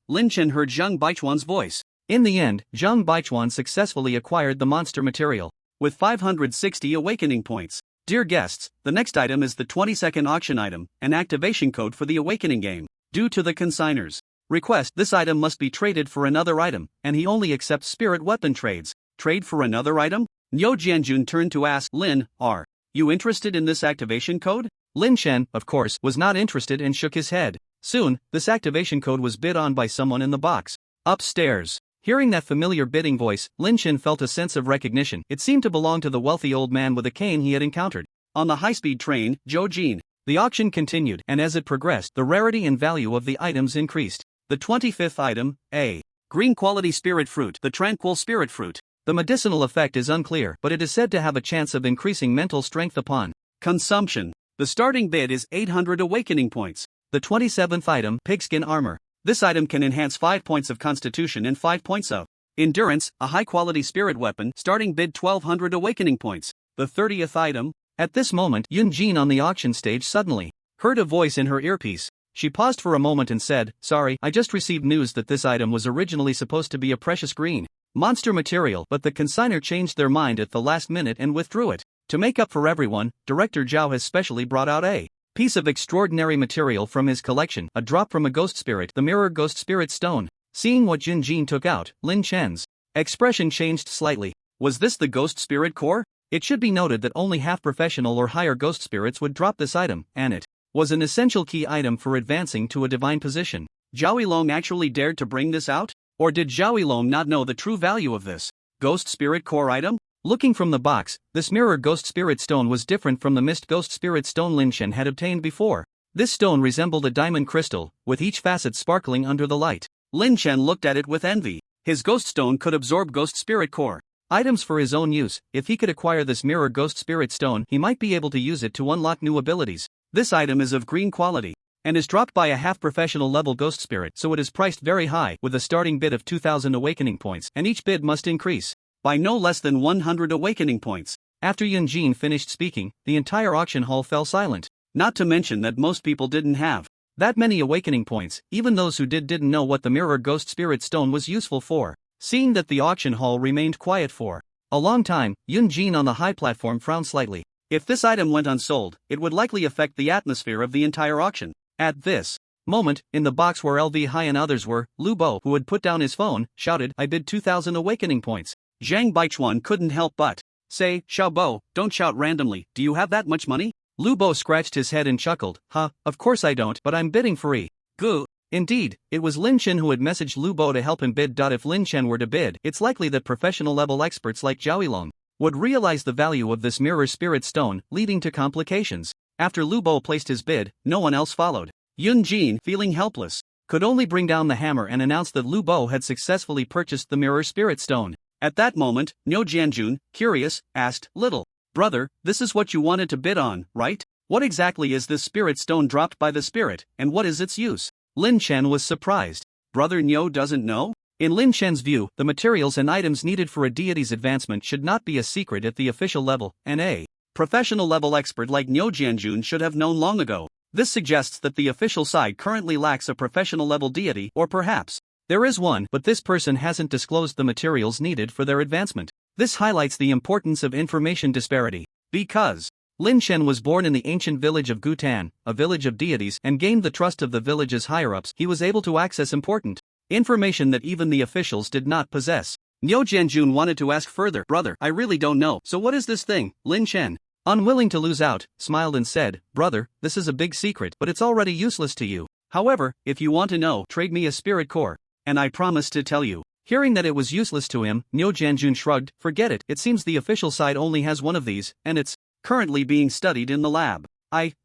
Lin Chen heard Zhang Baichuan's voice. In the end, Zhang Baichuan successfully acquired the monster material, with 560 awakening points. Dear guests, the next item is the 22nd auction item, an activation code for the awakening game. Due to the consignor's request, this item must be traded for another item, and he only accepts spirit weapon trades. Trade for another item? Niu Jianjun turned to ask Lin, are you interested in this activation code? Lin Chen, of course, was not interested and shook his head. Soon, this activation code was bid on by someone in the box. Upstairs. Hearing that familiar bidding voice, Lin Chen felt a sense of recognition. It seemed to belong to the wealthy old man with a cane he had encountered on the high-speed train, Zhou Jin. The auction continued, and as it progressed, the rarity and value of the items increased. The 25th item, a green quality spirit fruit, the tranquil spirit fruit. The medicinal effect is unclear, but it is said to have a chance of increasing mental strength upon consumption. The starting bid is 800 awakening points. The 27th item, pigskin armor. This item can enhance 5 points of constitution and 5 points of endurance, a high-quality spirit weapon, starting bid 1200 awakening points. The 30th item. At this moment, Yun Jin on the auction stage suddenly heard a voice in her earpiece. She paused for a moment and said, "Sorry, I just received news that this item was originally supposed to be a precious green monster material, but the consignor changed their mind at the last minute and withdrew it. To make up for everyone, Director Zhao has specially brought out a piece of extraordinary material from his collection, a drop from a ghost spirit, the mirror ghost spirit stone." Seeing what Yun Jin took out, Lin Chen's expression changed slightly. Was this the ghost spirit core? It should be noted that only half-professional or higher ghost spirits would drop this item, and it was an essential key item for advancing to a divine position. Zhao Yilong actually dared to bring this out? Or did Zhao Yilong not know the true value of this ghost spirit core item? Looking from the box, this mirror ghost spirit stone was different from the mist ghost spirit stone Lin Chen had obtained before. This stone resembled a diamond crystal, with each facet sparkling under the light. Lin Chen looked at it with envy. His ghost stone could absorb ghost spirit core items for his own use. If he could acquire this mirror ghost spirit stone, he might be able to use it to unlock new abilities. This item is of green quality and is dropped by a half-professional level ghost spirit, so it is priced very high, with a starting bid of 2000 awakening points, and each bid must increase by no less than 100 awakening points. After Yun Jin finished speaking, the entire auction hall fell silent. Not to mention that most people didn't have that many awakening points. Even those who didn't know what the mirror ghost spirit stone was useful for. Seeing that the auction hall remained quiet for a long time, Yun Jin on the high platform frowned slightly. If this item went unsold, it would likely affect the atmosphere of the entire auction. At this moment, in the box where LV Hai and others were, Lu Bo, who had put down his phone, shouted, "I bid 2000 awakening points." Zhang Baichuan couldn't help but say, "Xiao Bo, don't shout randomly, do you have that much money?" Lu Bo scratched his head and chuckled, Of course I don't, but I'm bidding free." Goo. Indeed, it was Lin Chen who had messaged Lu Bo to help him bid. If Lin Chen were to bid, it's likely that professional level experts like Zhao Yilong would realize the value of this mirror spirit stone, leading to complications. After Lu Bo placed his bid, no one else followed. Yun Jin, feeling helpless, could only bring down the hammer and announce that Lu Bo had successfully purchased the mirror spirit stone. At that moment, Niu Jianjun, curious, asked, "Little brother, this is what you wanted to bid on, right? What exactly is this spirit stone dropped by the spirit, and what is its use?" Lin Chen was surprised. Brother Niu doesn't know? In Lin Chen's view, the materials and items needed for a deity's advancement should not be a secret at the official level, and a professional level expert like Niu Jianjun should have known long ago. This suggests that the official side currently lacks a professional level deity, or perhaps there is one, but this person hasn't disclosed the materials needed for their advancement. This highlights the importance of information disparity. Because Lin Chen was born in the ancient village of Gutan, a village of deities, and gained the trust of the village's higher-ups, he was able to access important information that even the officials did not possess. Niu Jianjun wanted to ask further, "Brother, I really don't know, so what is this thing?" Lin Chen, unwilling to lose out, smiled and said, "Brother, this is a big secret, but it's already useless to you. However, if you want to know, trade me a spirit core, and I promise to tell you." Hearing that it was useless to him, Niu Jianjun shrugged, "Forget it, it seems the official side only has one of these, and it's currently being studied in the lab.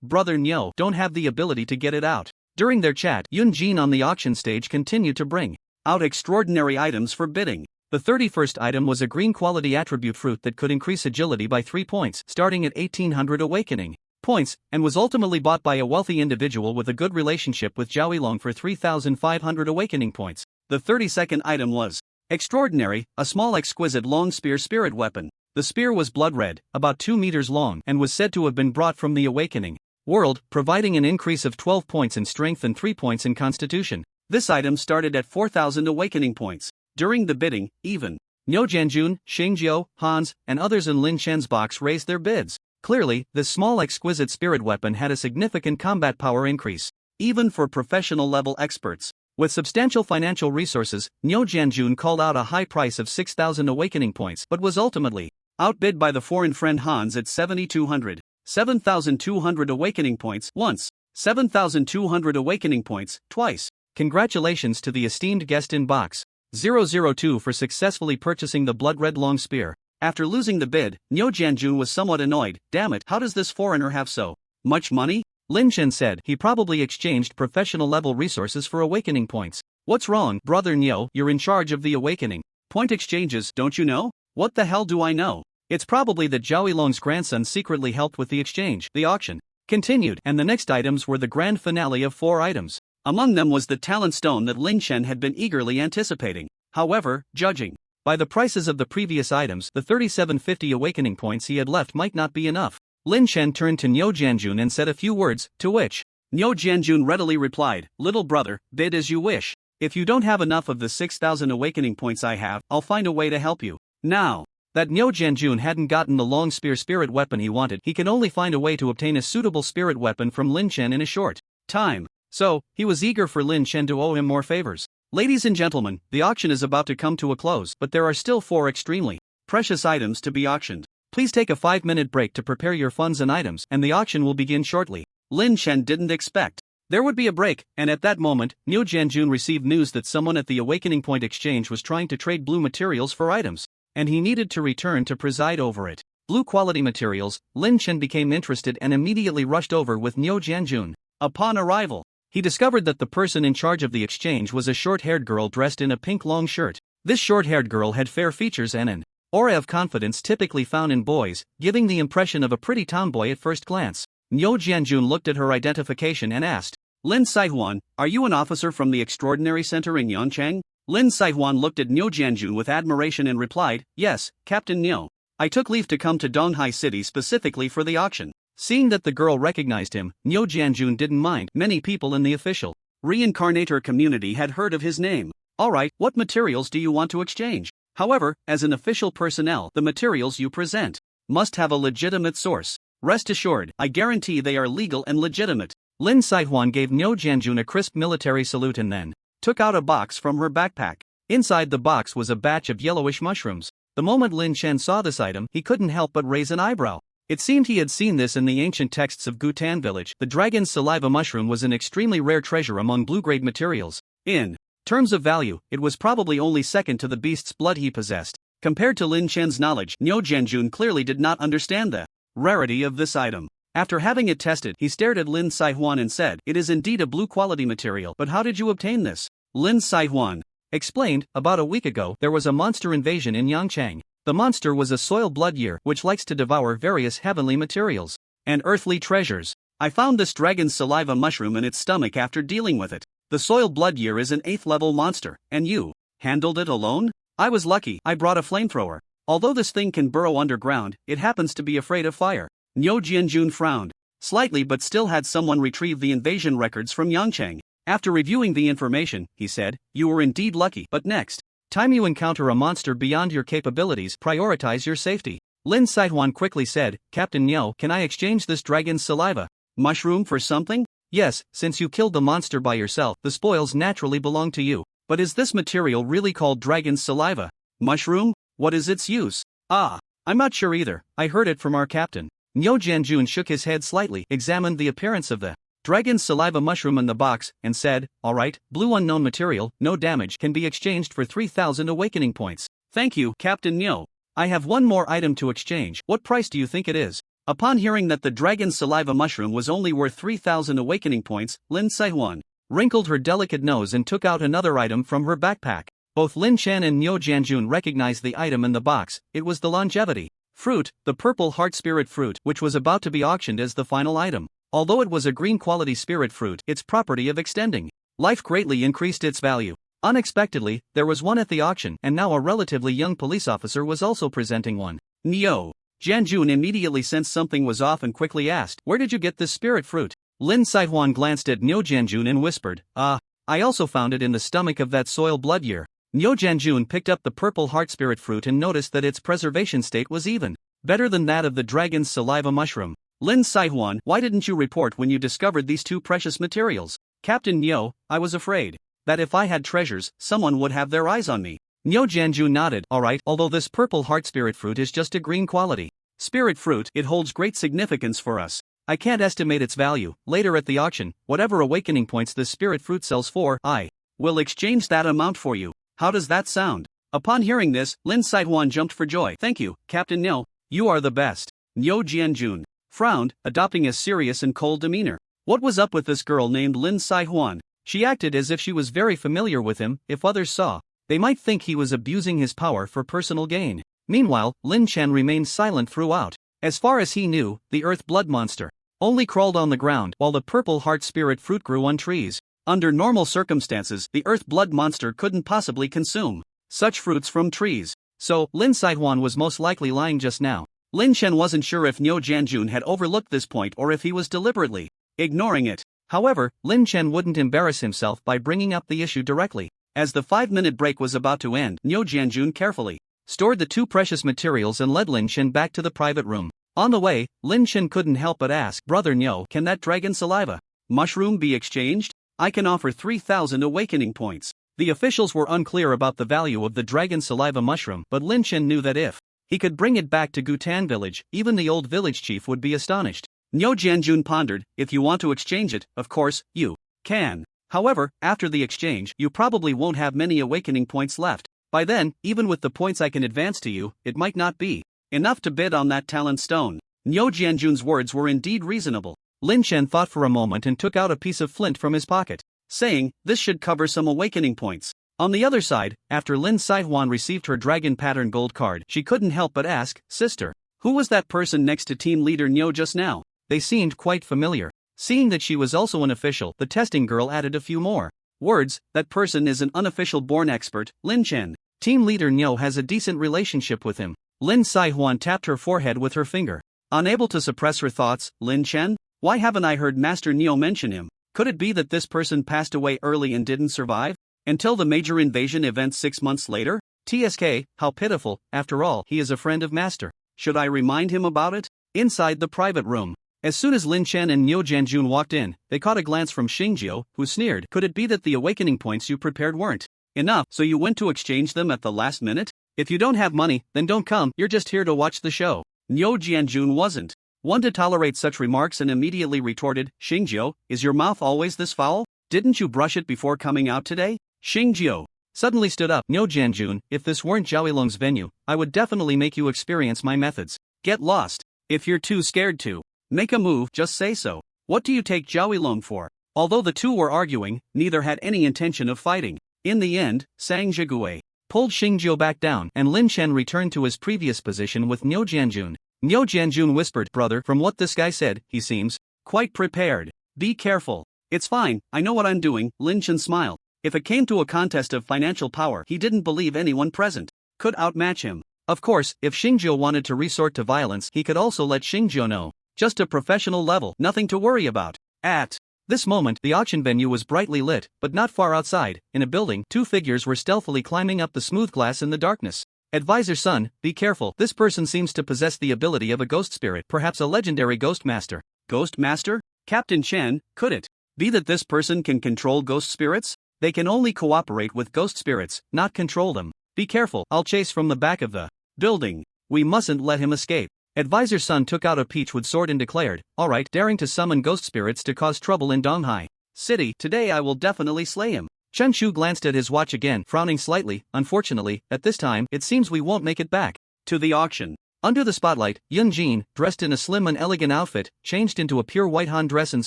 Brother Niu, don't have the ability to get it out." During their chat, Yun Jin on the auction stage continued to bring out extraordinary items for bidding. The 31st item was a green quality attribute fruit that could increase agility by 3 points, starting at 1800 awakening points, and was ultimately bought by a wealthy individual with a good relationship with Zhao Yilong for 3500 awakening points. The 32nd item was extraordinary, a small exquisite long spear spirit weapon. The spear was blood red, about 2 meters long, and was said to have been brought from the Awakening world, providing an increase of 12 points in strength and 3 points in constitution. This item started at 4,000 awakening points. During the bidding, even Nyo Janjun, Xingjiu, Hans, and others in Lin Chen's box raised their bids. Clearly, this small exquisite spirit weapon had a significant combat power increase, even for professional-level experts. With substantial financial resources, Nyo Janjun called out a high price of 6,000 awakening points but was ultimately outbid by the foreign friend Hans at 7,200. 7,200 awakening points once, 7,200 awakening points twice. Congratulations to the esteemed guest in box 002 for successfully purchasing the blood-red long spear. After losing the bid, Nyo Janjun was somewhat annoyed. Damn it, how does this foreigner have so much money? Lin Chen said he probably exchanged professional-level resources for awakening points. What's wrong, brother Nyo? You're in charge of the awakening point exchanges, don't you know? What the hell do I know? It's probably that Zhao Yilong's grandson secretly helped with the exchange. The auction continued, and the next items were the grand finale of 4 items. Among them was the talent stone that Lin Chen had been eagerly anticipating. However, judging by the prices of the previous items, the 3750 awakening points he had left might not be enough. Lin Chen turned to Nyo Janjun and said a few words, to which Nyo Janjun readily replied, "Little brother, bid as you wish. If you don't have enough of the 6,000 awakening points I have, I'll find a way to help you." Now that Nyo Janjun hadn't gotten the long spear spirit weapon he wanted, he could only find a way to obtain a suitable spirit weapon from Lin Chen in a short time. So, he was eager for Lin Chen to owe him more favors. Ladies and gentlemen, the auction is about to come to a close, but there are still 4 extremely precious items to be auctioned. Please take a 5-minute break to prepare your funds and items, and the auction will begin shortly. Lin Chen didn't expect there would be a break, and at that moment, Nyo Janjun received news that someone at the Awakening Point Exchange was trying to trade blue materials for items, and he needed to return to preside over it. Blue quality materials. Lin Chen became interested and immediately rushed over with Nyo Janjun. Upon arrival, he discovered that the person in charge of the exchange was a short-haired girl dressed in a pink long shirt. This short-haired girl had fair features and an aura of confidence typically found in boys, giving the impression of a pretty tomboy at first glance. Nyo Janjun looked at her identification and asked, "Lin Saihuan, are you an officer from the Extraordinary Center in Yangchang?" Lin Saihuan looked at Nyo Janjun with admiration and replied, "Yes, Captain Nyo. I took leave to come to Donghai City specifically for the auction." Seeing that the girl recognized him, Nyo Janjun didn't mind. Many people in the official reincarnator community had heard of his name. "Alright, what materials do you want to exchange? However, as an official personnel, the materials you present must have a legitimate source. Rest assured, I guarantee they are legal and legitimate." Lin Saihuan gave Nyo Janjun a crisp military salute and then took out a box from her backpack. Inside the box was a batch of yellowish mushrooms. The moment Lin Chen saw this item, he couldn't help but raise an eyebrow. It seemed he had seen this in the ancient texts of Gutan village. The dragon's saliva mushroom was an extremely rare treasure among blue-grade materials. In terms of value, it was probably only second to the beast's blood he possessed. Compared to Lin Chen's knowledge, Nyo Janjun clearly did not understand the rarity of this item. After having it tested, he stared at Lin Saihuan and said, "It is indeed a blue-quality material, but how did you obtain this?" Lin Saihuan explained, "About a week ago, there was a monster invasion in Yangchang. The monster was a soil blood year which likes to devour various heavenly materials and earthly treasures. I found this dragon's saliva mushroom in its stomach after dealing with it. The soil blood year is an 8th level monster, and you handled it alone? I was lucky, I brought a flamethrower. Although this thing can burrow underground, it happens to be afraid of fire." Nyo Janjun frowned slightly but still had someone retrieve the invasion records from Yangchang. After reviewing the information, he said, "You were indeed lucky, but next time you encounter a monster beyond your capabilities, prioritize your safety." Lin Saihuan quickly said, "Captain Nyo, can I exchange this dragon's saliva mushroom for something?" "Yes, since you killed the monster by yourself, the spoils naturally belong to you. But is this material really called dragon's saliva mushroom? What is its use?" I'm not sure either. I heard it from our captain." Nyo Janjun shook his head slightly, examined the appearance of the dragon's saliva mushroom in the box, and said, "Alright, blue unknown material, no damage, can be exchanged for 3,000 awakening points." "Thank you, Captain Nyo. I have one more item to exchange. What price do you think it is?" Upon hearing that the dragon's saliva mushroom was only worth 3,000 awakening points, Lin Saihuan wrinkled her delicate nose and took out another item from her backpack. Both Lin Chen and Nyo Janjun recognized the item in the box. It was the longevity fruit, the purple heart spirit fruit, which was about to be auctioned as the final item. Although it was a green quality spirit fruit, its property of extending life greatly increased its value. Unexpectedly, there was one at the auction, and now a relatively young police officer was also presenting one. Nyo. Janjun immediately sensed something was off and quickly asked, "Where did you get this spirit fruit?" Lin Saihwan glanced at Nyo Janjun and whispered, I also found it in the stomach of that soil blood year." Nyo Janjun picked up the purple heart spirit fruit and noticed that its preservation state was even better than that of the dragon's saliva mushroom. "Lin Saihwan, why didn't you report when you discovered these two precious materials?" "Captain Nyo, I was afraid that if I had treasures, someone would have their eyes on me." Nyo Janju nodded. "Alright, although this purple heart spirit fruit is just a green quality spirit fruit, it holds great significance for us. I can't estimate its value. Later at the auction, whatever awakening points this spirit fruit sells for, I will exchange that amount for you. How does that sound?" Upon hearing this, Lin Saihwan jumped for joy. "Thank you, Captain Nyo. You are the best." Nyo Jianjun frowned, adopting a serious and cold demeanor. What was up with this girl named Lin Saihwan? She acted as if she was very familiar with him. If others saw, they might think he was abusing his power for personal gain. Meanwhile, Lin Chen remained silent throughout. As far as he knew, the earth blood monster only crawled on the ground, while the purple heart spirit fruit grew on trees. Under normal circumstances, the earth blood monster couldn't possibly consume such fruits from trees. So, Lin Saihwan was most likely lying just now. Lin Chen wasn't sure if Nyo Janjun had overlooked this point or if he was deliberately ignoring it. However, Lin Chen wouldn't embarrass himself by bringing up the issue directly. As the 5-minute break was about to end, Nyo Janjun carefully stored the two precious materials and led Lin Chen back to the private room. On the way, Lin Chen couldn't help but ask, "Brother Nyo, can that dragon saliva mushroom be exchanged? I can offer 3,000 awakening points." The officials were unclear about the value of the dragon saliva mushroom, but Lin Chen knew that if he could bring it back to Gutan village, even the old village chief would be astonished. Nyo Janjun pondered, "If you want to exchange it, of course, you can. However, after the exchange, you probably won't have many awakening points left. By then, even with the points I can advance to you, it might not be enough to bid on that talent stone." Nyo Janjun's words were indeed reasonable. Lin Chen thought for a moment and took out a piece of flint from his pocket, saying, "This should cover some awakening points." On the other side, after Lin Saihwan received her dragon pattern gold card, she couldn't help but ask, "Sister, who was that person next to team leader Nyo just now? They seemed quite familiar." Seeing that she was also an official, the testing girl added a few more words. "That person is an unofficial born expert, Lin Chen. Team leader Nyo has a decent relationship with him." Lin Saihwan tapped her forehead with her finger. Unable to suppress her thoughts, "Lin Chen? Why haven't I heard Master Nyo mention him? Could it be that this person passed away early and didn't survive until the major invasion event 6 months later? TSK, how pitiful. After all, he is a friend of Master. Should I remind him about it?" Inside the private room, as soon as Lin Chen and Nyo Janjun walked in, they caught a glance from Xingjiu, who sneered, "Could it be that the awakening points you prepared weren't enough, so you went to exchange them at the last minute? If you don't have money, then don't come, you're just here to watch the show." Nyo Janjun wasn't one to tolerate such remarks and immediately retorted, "Xingjiu, is your mouth always this foul? Didn't you brush it before coming out today?" Xingjiu suddenly stood up. "Nyo Janjun, if this weren't Zhaoilong's venue, I would definitely make you experience my methods. Get lost. If you're too scared to make a move, just say so. What do you take Zhaoilong for?" Although the two were arguing, neither had any intention of fighting. In the end, Sang Zhigui pulled Xingjiu back down, and Lin Chen returned to his previous position with Nyo Janjun. Nyo Janjun whispered, "Brother, from what this guy said, he seems quite prepared. Be careful." "It's fine, I know what I'm doing," Lin Chen smiled. If it came to a contest of financial power, he didn't believe anyone present could outmatch him. Of course, if Xingjiu wanted to resort to violence, he could also let Xingjiu know. Just a professional level, nothing to worry about. At this moment, the auction venue was brightly lit, but not far outside, in a building, two figures were stealthily climbing up the smooth glass in the darkness. "Advisor Sun, be careful. This person seems to possess the ability of a ghost spirit, perhaps a legendary ghost master." "Ghost master? Captain Chen, could it be that this person can control ghost spirits?" "They can only cooperate with ghost spirits, not control them. Be careful, I'll chase from the back of the building. We mustn't let him escape." Advisor Sun took out a peachwood sword and declared, "Alright, daring to summon ghost spirits to cause trouble in Donghai City, today I will definitely slay him." Chen Shu glanced at his watch again, frowning slightly. "Unfortunately, at this time, it seems we won't make it back to the auction." Under the spotlight, Yun Jin, dressed in a slim and elegant outfit, changed into a pure white Han dress and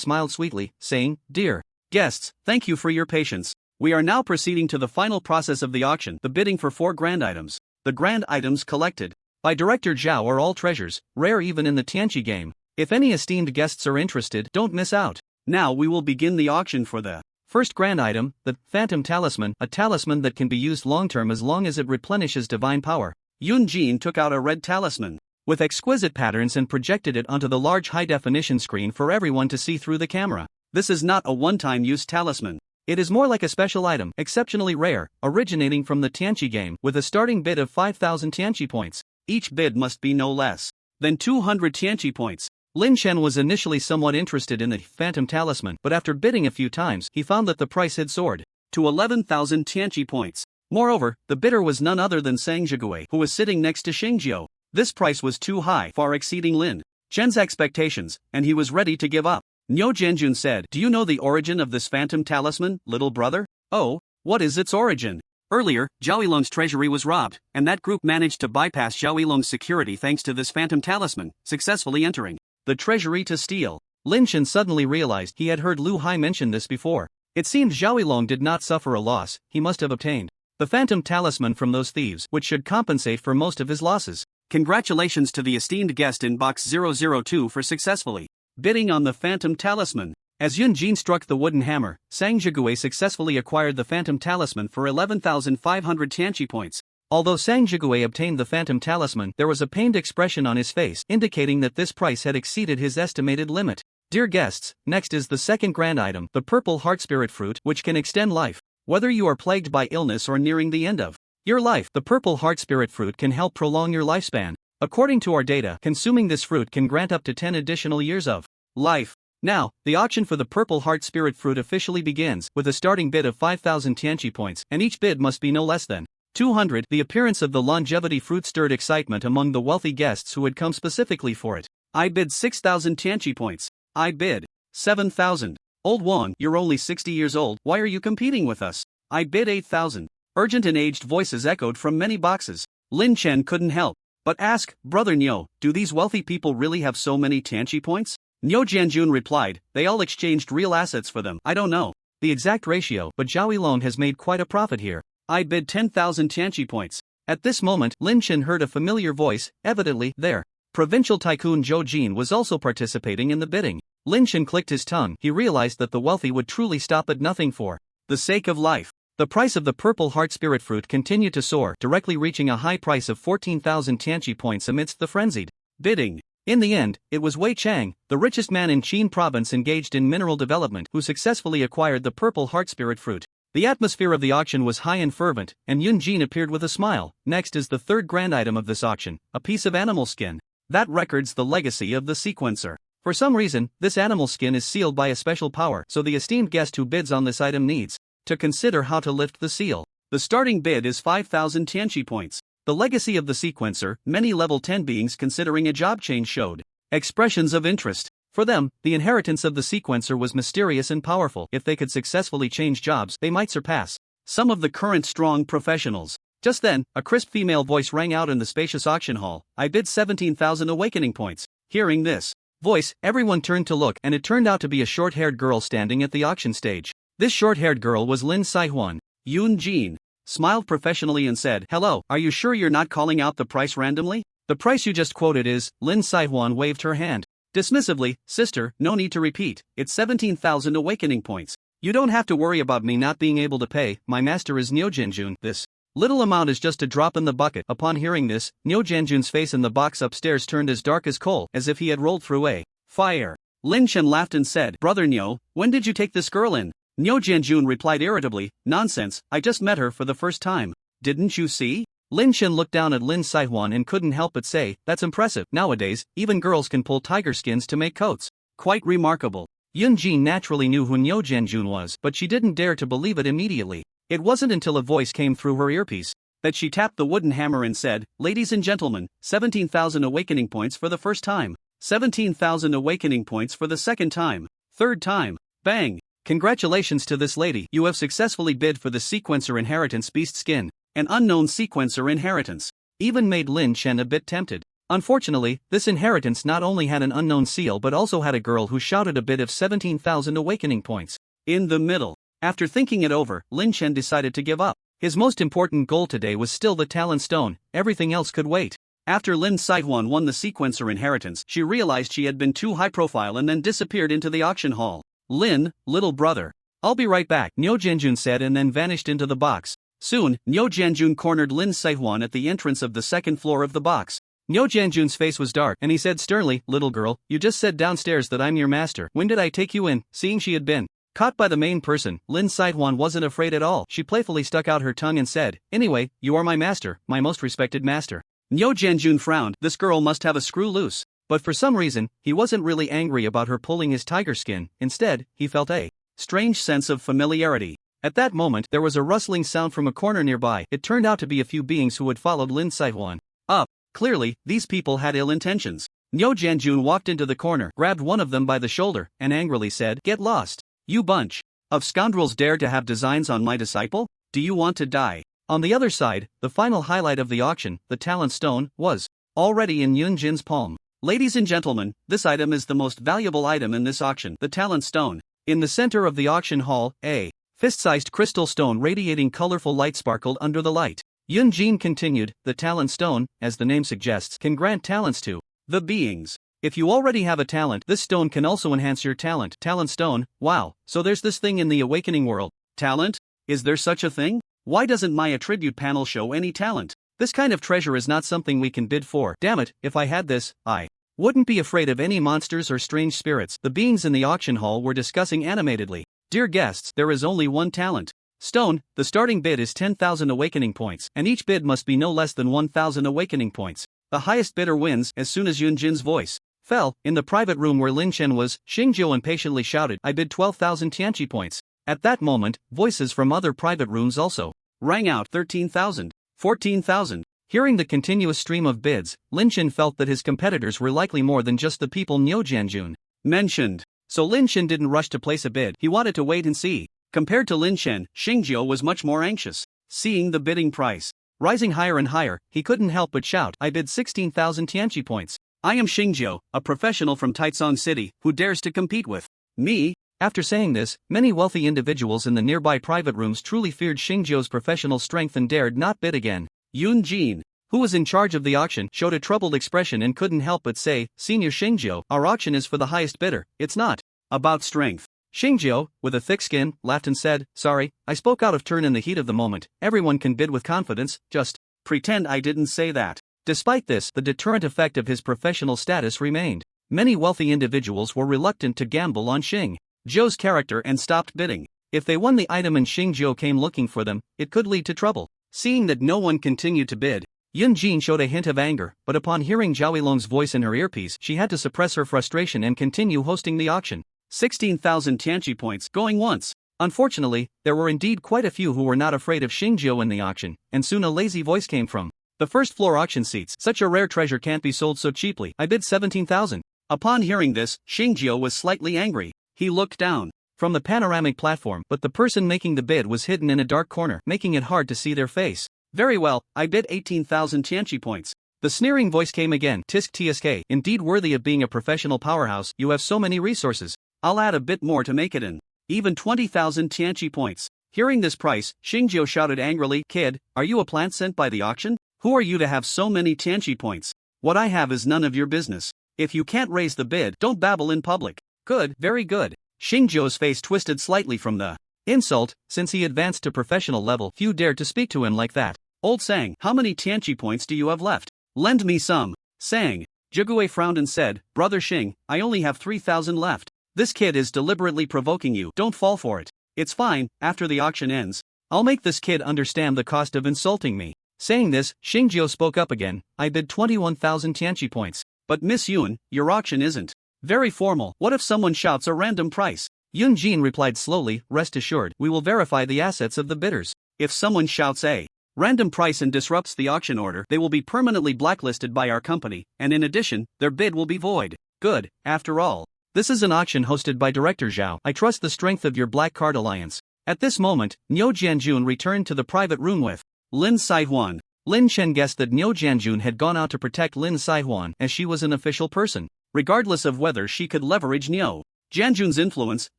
smiled sweetly, saying, "Dear guests, thank you for your patience. We are now proceeding to the final process of the auction, the bidding for 4 grand items. The grand items collected by Director Zhao are all treasures, rare even in the Tianqi game. If any esteemed guests are interested, don't miss out. Now we will begin the auction for the first grand item, the Phantom Talisman, a talisman that can be used long-term as long as it replenishes divine power. Yun Jin took out a red talisman. with exquisite patterns and projected it onto the large high-definition screen for everyone to see through the camera. This is not a one-time use talisman. It is more like a special item, exceptionally rare, originating from the Tianqi game, with a starting bid of 5,000 Tianqi points. Each bid must be no less than 200 Tianqi points. Lin Chen was initially somewhat interested in the Phantom Talisman, but after bidding a few times, he found that the price had soared to 11,000 Tianqi points. Moreover, the bidder was none other than Sang Zhigui, who was sitting next to Xingjiu. This price was too high, far exceeding Lin Chen's expectations, and he was ready to give up. Niu Jianjun said, "Do you know the origin of this Phantom Talisman, little brother?" "Oh, what is its origin?" "Earlier, Zhao Yilong's treasury was robbed, and that group managed to bypass Zhao Yilong's security thanks to this Phantom Talisman, successfully entering the treasury to steal." Lin Chen suddenly realized he had heard Lu Hai mention this before. It seemed Zhao Yilong did not suffer a loss. He must have obtained the Phantom Talisman from those thieves, which should compensate for most of his losses. Congratulations to the esteemed guest in box 002 for successfully bidding on the Phantom Talisman. As Yun Jin struck the wooden hammer, Sang Zhigui successfully acquired the Phantom Talisman for 11,500 Tianqi points. Although Sang Zhigui obtained the Phantom Talisman, there was a pained expression on his face, indicating that this price had exceeded his estimated limit. Dear guests, next is the second grand item, the Purple Heart Spirit Fruit, which can extend life. Whether you are plagued by illness or nearing the end of your life, the Purple Heart Spirit Fruit can help prolong your lifespan. According to our data, consuming this fruit can grant up to 10 additional years of life. Now, the auction for the Purple Heart Spirit Fruit officially begins, with a starting bid of 5,000 Tianqi points, and each bid must be no less than 200. The appearance of the longevity fruit stirred excitement among the wealthy guests who had come specifically for it. "I bid 6,000 Tianqi points." "I bid 7,000. "Old Wang, you're only 60 years old, why are you competing with us?" "I bid 8,000. Urgent and aged voices echoed from many boxes. Lin Chen couldn't help but ask, "Brother Niu, do these wealthy people really have so many Tianqi points?" Niu Jianjun replied, "They all exchanged real assets for them. I don't know the exact ratio, but Zhao Yilong has made quite a profit here. I bid 10,000 Tianqi points." At this moment, Lin Chen heard a familiar voice, evidently, there. Provincial tycoon Zhou Jin was also participating in the bidding. Lin Chen clicked his tongue. He realized that the wealthy would truly stop at nothing for the sake of life. The price of the Purple Heart Spirit Fruit continued to soar, directly reaching a high price of 14,000 Tianqi points amidst the frenzied bidding. In the end, it was Wei Chang, the richest man in Qin province engaged in mineral development, who successfully acquired the Purple Heart Spirit Fruit. The atmosphere of the auction was high and fervent, and Yun Jin appeared with a smile. Next is the third grand item of this auction, a piece of animal skin that records the legacy of the sequencer. For some reason, this animal skin is sealed by a special power, so the esteemed guest who bids on this item needs to consider how to lift the seal. The starting bid is 5,000 Tianqi points. The legacy of the sequencer, many level 10 beings considering a job change showed expressions of interest. For them, the inheritance of the sequencer was mysterious and powerful. If they could successfully change jobs, they might surpass some of the current strong professionals. Just then, a crisp female voice rang out in the spacious auction hall. "I bid 17,000 awakening points." Hearing this voice, everyone turned to look, and it turned out to be a short-haired girl standing at the auction stage. This short-haired girl was Lin Saihuan. Yun Jin smiled professionally and said, "Hello, are you sure you're not calling out the price randomly?" "The price you just quoted is..." Lin Saihuan waved her hand dismissively. "Sister, no need to repeat, it's 17,000 awakening points. You don't have to worry about me not being able to pay, my master is Niu Jianjun. This little amount is just a drop in the bucket." Upon hearing this, Niu Jianjun's face in the box upstairs turned as dark as coal, as if he had rolled through a fire. Lin Chen laughed and said, "Brother Niu, when did you take this girl in?" Niu Jianjun replied irritably, "Nonsense, I just met her for the first time. Didn't you see?" Lin Chen looked down at Lin Saihuan and couldn't help but say, "That's impressive. Nowadays, even girls can pull tiger skins to make coats. Quite remarkable." Yun Jin naturally knew who Niu Jianjun was, but she didn't dare to believe it immediately. It wasn't until a voice came through her earpiece that she tapped the wooden hammer and said, "Ladies and gentlemen, 17,000 awakening points for the first time. 17,000 awakening points for the second time. Third time. Bang! Congratulations to this lady. You have successfully bid for the sequencer inheritance beast skin. An unknown sequencer inheritance even made Lin Chen a bit tempted. Unfortunately, this inheritance not only had an unknown seal but also had a girl who shouted a bid of 17,000 awakening points in the middle. After thinking it over, Lin Chen decided to give up. His most important goal today was still the Talon Stone, everything else could wait. After Lin Saihuan won the sequencer inheritance, she realized she had been too high profile and then disappeared into the auction hall. "Lin, little brother. I'll be right back," Niu Jianjun said and then vanished into the box. Soon, Niu Jianjun cornered Lin Saihuan at the entrance of the second floor of the box. Nyo Janjun's face was dark, and he said sternly, "Little girl, you just said downstairs that I'm your master. When did I take you in?" Seeing she had been caught by the main person, Lin Saihwan wasn't afraid at all. She playfully stuck out her tongue and said, "Anyway, you are my master, my most respected master." Nyo Janjun frowned. This girl must have a screw loose. But for some reason, he wasn't really angry about her pulling his tiger skin. Instead, he felt a strange sense of familiarity. At that moment, there was a rustling sound from a corner nearby. It turned out to be a few beings who had followed Lin Saihwan up. Clearly, these people had ill intentions. Nyo Janjun walked into the corner, grabbed one of them by the shoulder, and angrily said, "Get lost. You bunch of scoundrels dare to have designs on my disciple? Do you want to die?" On the other side, the final highlight of the auction, the talent stone, was already in Yun Jin's palm. Ladies and gentlemen, this item is the most valuable item in this auction, the talent stone. In the center of the auction hall, a fist-sized crystal stone radiating colorful light sparkled under the light. Yun Jin continued, "The talent stone, as the name suggests, can grant talents to the beings. If you already have a talent, this stone can also enhance your talent." Talent stone, wow, so there's this thing in the awakening world. Talent? Is there such a thing? Why doesn't my attribute panel show any talent? This kind of treasure is not something we can bid for. Damn it, if I had this, I wouldn't be afraid of any monsters or strange spirits. The beings in the auction hall were discussing animatedly. Dear guests, there is only one talent stone. The starting bid is 10,000 awakening points, and each bid must be no less than 1,000 awakening points. The highest bidder wins. As soon as Yun Jin's voice fell, in the private room where Lin Chen was, Xingjiu impatiently shouted, "I bid 12,000 Tianqi points." At that moment, voices from other private rooms also rang out. 13,000, 14,000. Hearing the continuous stream of bids, Lin Chen felt that his competitors were likely more than just the people Nyo Janjun mentioned. So Lin Chen didn't rush to place a bid. He wanted to wait and see. Compared to Lin Chen, Xingjiu was much more anxious. Seeing the bidding price rising higher and higher, he couldn't help but shout, "I bid 16,000 Tianqi points. I am Xingjiu, a professional from Taicang City, who dares to compete with me?" After saying this, many wealthy individuals in the nearby private rooms truly feared Xingjiu's professional strength and dared not bid again. Yun Jin, who was in charge of the auction, showed a troubled expression and couldn't help but say, "Senior Xingjiu, our auction is for the highest bidder. It's not about strength." Xingjiu, with a thick skin, laughed and said, "Sorry, I spoke out of turn in the heat of the moment. Everyone can bid with confidence, just pretend I didn't say that." Despite this, the deterrent effect of his professional status remained. Many wealthy individuals were reluctant to gamble on Xingjiu's character and stopped bidding. If they won the item and Xingjiu came looking for them, it could lead to trouble. Seeing that no one continued to bid, Yun Jin showed a hint of anger, but upon hearing Zhao Yilong's voice in her earpiece, she had to suppress her frustration and continue hosting the auction. 16,000 Tianqi points going once. Unfortunately, there were indeed quite a few who were not afraid of Xingjiu in the auction, and soon a lazy voice came from the first floor auction seats. "Such a rare treasure can't be sold so cheaply. I bid 17,000. Upon hearing this, Xingjiu was slightly angry. He looked down from the panoramic platform, but the person making the bid was hidden in a dark corner, making it hard to see their face. "Very well, I bid 18,000 Tianqi points." The sneering voice came again. "Tisk tsk, indeed worthy of being a professional powerhouse. You have so many resources. I'll add a bit more to make it in even 20,000 Tianqi points." Hearing this price, Xingjiu shouted angrily, "Kid, are you a plant sent by the auction? Who are you to have so many Tianqi points? What I have is none of your business. If you can't raise the bid, don't babble in public." "Good, very good." Xingjiu's face twisted slightly from the insult. Since he advanced to professional level, few dared to speak to him like that. "Old Sang, how many Tianqi points do you have left? Lend me some." Sang Zhigui frowned and said, "Brother Xing, I only have 3,000 left. This kid is deliberately provoking you. Don't fall for it. It's fine, after the auction ends, I'll make this kid understand the cost of insulting me." Saying this, Xingjiu spoke up again, "I bid 21,000 Tianqi points." "But Miss Yun, your auction isn't very formal. What if someone shouts a random price?" Yun Jin replied slowly, "Rest assured, we will verify the assets of the bidders. If someone shouts a random price and disrupts the auction order, they will be permanently blacklisted by our company, and in addition, their bid will be void." "Good, after all. This is an auction hosted by Director Zhao. I trust the strength of your Black Card Alliance." At this moment, Nyo Janjun returned to the private room with Lin Saihwan. Lin Chen guessed that Nyo Janjun had gone out to protect Lin Saihwan, as she was an official person. Regardless of whether she could leverage Nyo Janjun's influence,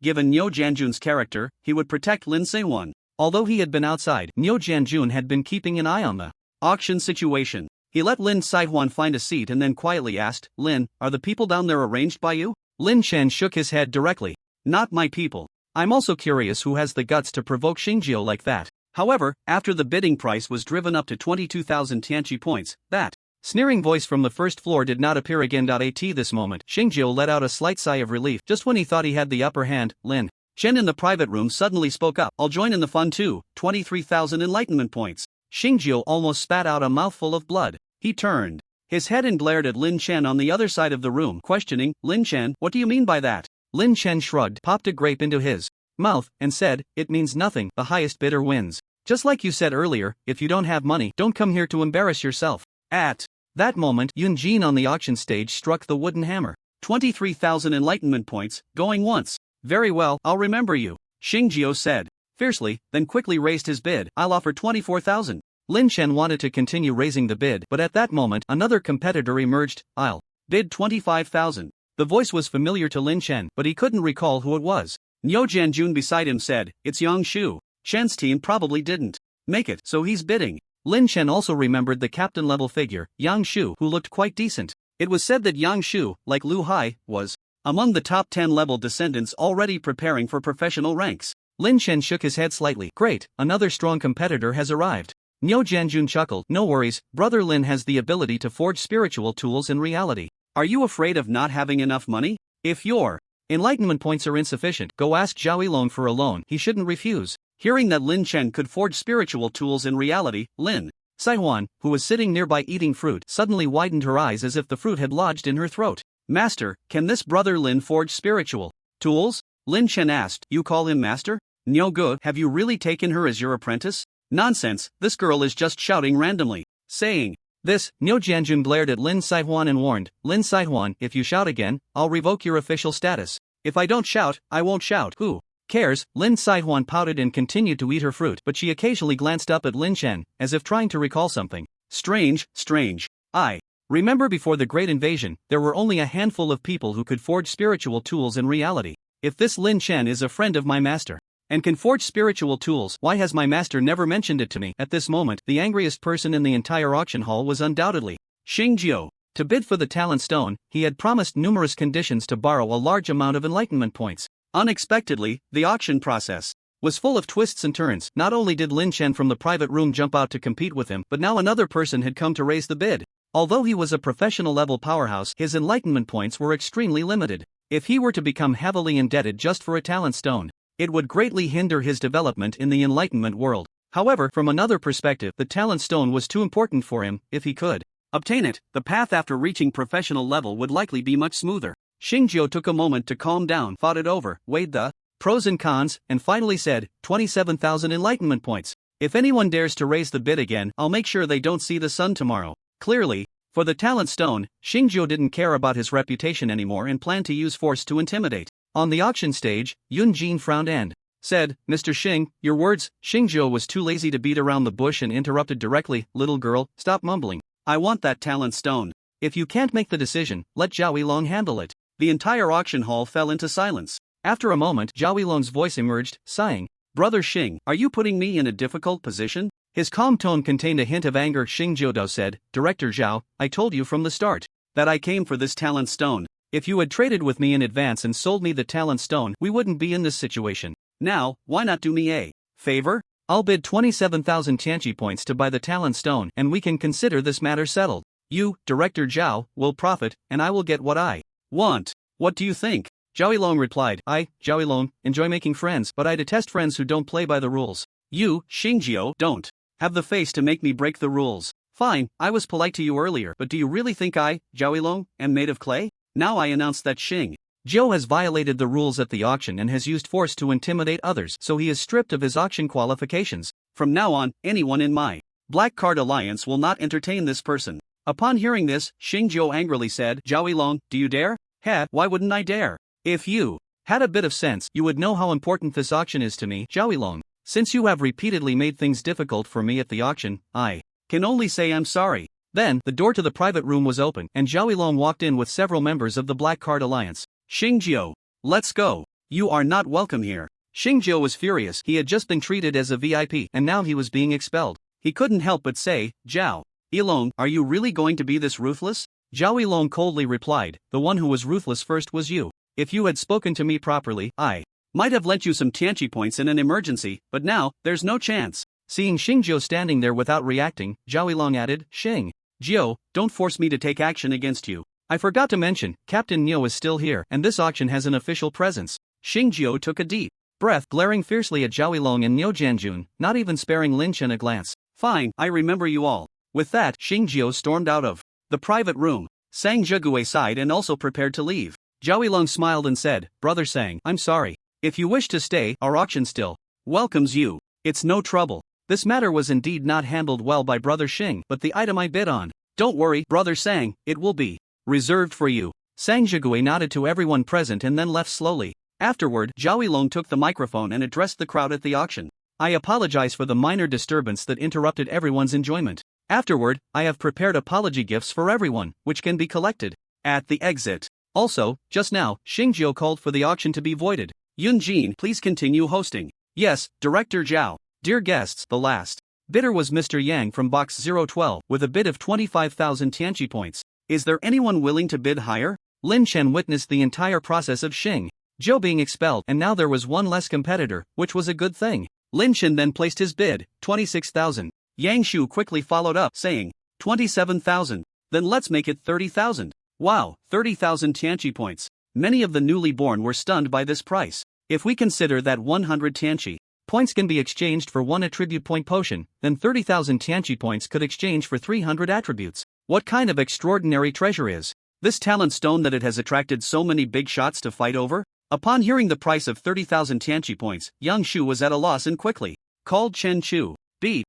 given Nyo Janjun's character, he would protect Lin Saihwan. Although he had been outside, Nyo Janjun had been keeping an eye on the auction situation. He let Lin Saihwan find a seat and then quietly asked, "Lin, are the people down there arranged by you?" Lin Chen shook his head directly. "Not my people. I'm also curious who has the guts to provoke Xingjiu like that." However, after the bidding price was driven up to 22,000 Tianqi points, that Sneering voice from the first floor did not appear again. At this moment, Xingjio let out a slight sigh of relief. Just when he thought he had the upper hand, Lin Chen in the private room suddenly spoke up. I'll join in the fun too, 23,000 enlightenment points. Xingjio almost spat out a mouthful of blood. He turned his head and glared at Lin Chen on the other side of the room, questioning, Lin Chen, what do you mean by that? Lin Chen shrugged, popped a grape into his mouth, and said, it means nothing, the highest bidder wins. Just like you said earlier, if you don't have money, don't come here to embarrass yourself. At that moment, Yun Jin on the auction stage struck the wooden hammer. 23,000 enlightenment points, going once. Very well, I'll remember you, Xingjio said fiercely, then quickly raised his bid. I'll offer 24,000. Lin Chen wanted to continue raising the bid, but at that moment, another competitor emerged. I'll bid 25,000. The voice was familiar to Lin Chen, but he couldn't recall who it was. Niu Jianjun beside him said, it's Yang Shu. Chen's team probably didn't make it, so he's bidding. Lin Chen also remembered the captain-level figure, Yang Shu, who looked quite decent. It was said that Yang Shu, like Lu Hai, was among the top 10 level descendants already preparing for professional ranks. Lin Chen shook his head slightly. Great, another strong competitor has arrived. Niu Jianjun chuckled. No worries, brother Lin has the ability to forge spiritual tools in reality. Are you afraid of not having enough money? If your enlightenment points are insufficient, go ask Zhao Yilong for a loan. He shouldn't refuse. Hearing that Lin Chen could forge spiritual tools in reality, Lin Saihuan, who was sitting nearby eating fruit, suddenly widened her eyes as if the fruit had lodged in her throat. Master, can this brother Lin forge spiritual tools? Lin Chen asked. You call him master? Niu Ge, have you really taken her as your apprentice? Nonsense, this girl is just shouting randomly. Saying this, Niu Jianjun glared at Lin Saihuan and warned, Lin Saihuan, if you shout again, I'll revoke your official status. If I don't shout, I won't shout. Who cares? Lin Saihuan pouted and continued to eat her fruit, but she occasionally glanced up at Lin Chen, as if trying to recall something. Strange. I remember before the Great Invasion, there were only a handful of people who could forge spiritual tools in reality. If this Lin Chen is a friend of my master and can forge spiritual tools, why has my master never mentioned it to me? At this moment, the angriest person in the entire auction hall was undoubtedly Xingjio. To bid for the talent stone, he had promised numerous conditions to borrow a large amount of enlightenment points. Unexpectedly, the auction process was full of twists and turns. Not only did Lin Chen from the private room jump out to compete with him, but now another person had come to raise the bid. Although he was a professional level powerhouse, his enlightenment points were extremely limited. If he were to become heavily indebted just for a talent stone, it would greatly hinder his development in the enlightenment world. However, from another perspective, the talent stone was too important for him. If he could obtain it, the path after reaching professional level would likely be much smoother. Xingjio took a moment to calm down, thought it over, weighed the pros and cons, and finally said, 27,000 enlightenment points. If anyone dares to raise the bid again, I'll make sure they don't see the sun tomorrow. Clearly, for the talent stone, Xingjio didn't care about his reputation anymore and planned to use force to intimidate. On the auction stage, Yun Jin frowned and said, Mr. Xing, your words. Xingjio was too lazy to beat around the bush and interrupted directly, little girl, stop mumbling. I want that talent stone. If you can't make the decision, let Zhao Yilong handle it. The entire auction hall fell into silence. After a moment, Zhao Yilong's voice emerged, sighing, Brother Xing, are you putting me in a difficult position? His calm tone contained a hint of anger. Xingjio said, Director Zhao, I told you from the start that I came for this talent stone. If you had traded with me in advance and sold me the talent stone, we wouldn't be in this situation. Now, why not do me a favor? I'll bid 27,000 Tianqi points to buy the talent stone, and we can consider this matter settled. You, Director Zhao, will profit, and I will get what I want. What do you think? Zhao Yilong replied, I, Zhao Yilong, enjoy making friends, but I detest friends who don't play by the rules. You, Xingjio, don't have the face to make me break the rules. Fine, I was polite to you earlier, but do you really think I, Zhao Yilong, am made of clay? Now I announce that Xingjio has violated the rules at the auction and has used force to intimidate others, so he is stripped of his auction qualifications. From now on, anyone in my Black Card Alliance will not entertain this person. Upon hearing this, Xingjio angrily said, Zhao Yilong, do you dare? Why wouldn't I dare? If you had a bit of sense, you would know how important this auction is to me. Zhao Yilong, since you have repeatedly made things difficult for me at the auction, I can only say I'm sorry. Then, the door to the private room was open, and Zhao Yilong walked in with several members of the Black Card Alliance. Xingjio, let's go. You are not welcome here. Xingjio was furious. He had just been treated as a VIP, and now he was being expelled. He couldn't help but say, Zhao Yilong, are you really going to be this ruthless? Zhao Yilong coldly replied, the one who was ruthless first was you. If you had spoken to me properly, I might have lent you some Tianqi points in an emergency, but now, there's no chance. Seeing Xingjio standing there without reacting, Zhao Yilong added, Xing, Gio, don't force me to take action against you. I forgot to mention, Captain Neo is still here, and this auction has an official presence. Xingjio took a deep breath, glaring fiercely at Zhao Yilong and Niu Jianjun, not even sparing Lin Chen a glance. Fine, I remember you all. With that, Xingjio stormed out of the private room. Sang Zhigui sighed and also prepared to leave. Zhao Yilong smiled and said, Brother Sang, I'm sorry. If you wish to stay, our auction still welcomes you. It's no trouble. This matter was indeed not handled well by Brother Xing, but the item I bid on. Don't worry, Brother Sang, it will be reserved for you. Sang Zhigui nodded to everyone present and then left slowly. Afterward, Zhao Yilong took the microphone and addressed the crowd at the auction. I apologize for the minor disturbance that interrupted everyone's enjoyment. Afterward, I have prepared apology gifts for everyone, which can be collected at the exit. Also, just now, Xingjio called for the auction to be voided. Yunjin, please continue hosting. Yes, Director Zhao. Dear guests, the last bidder was Mr. Yang from box 012 with a bid of 25,000 Tianqi points. Is there anyone willing to bid higher? Lin Chen witnessed the entire process of Xingjio being expelled, and now there was one less competitor, which was a good thing. Lin Chen then placed his bid, 26,000. Yang Shu quickly followed up, saying, 27,000. Then let's make it 30,000. Wow, 30,000 Tianqi points. Many of the newly born were stunned by this price. If we consider that 100 Tianqi points can be exchanged for 1 attribute point potion, then 30,000 Tianqi points could exchange for 300 attributes. What kind of extraordinary treasure is this talent stone that it has attracted so many big shots to fight over? Upon hearing the price of 30,000 Tianqi points, Yang Shu was at a loss and quickly called Chen Chu. Beep.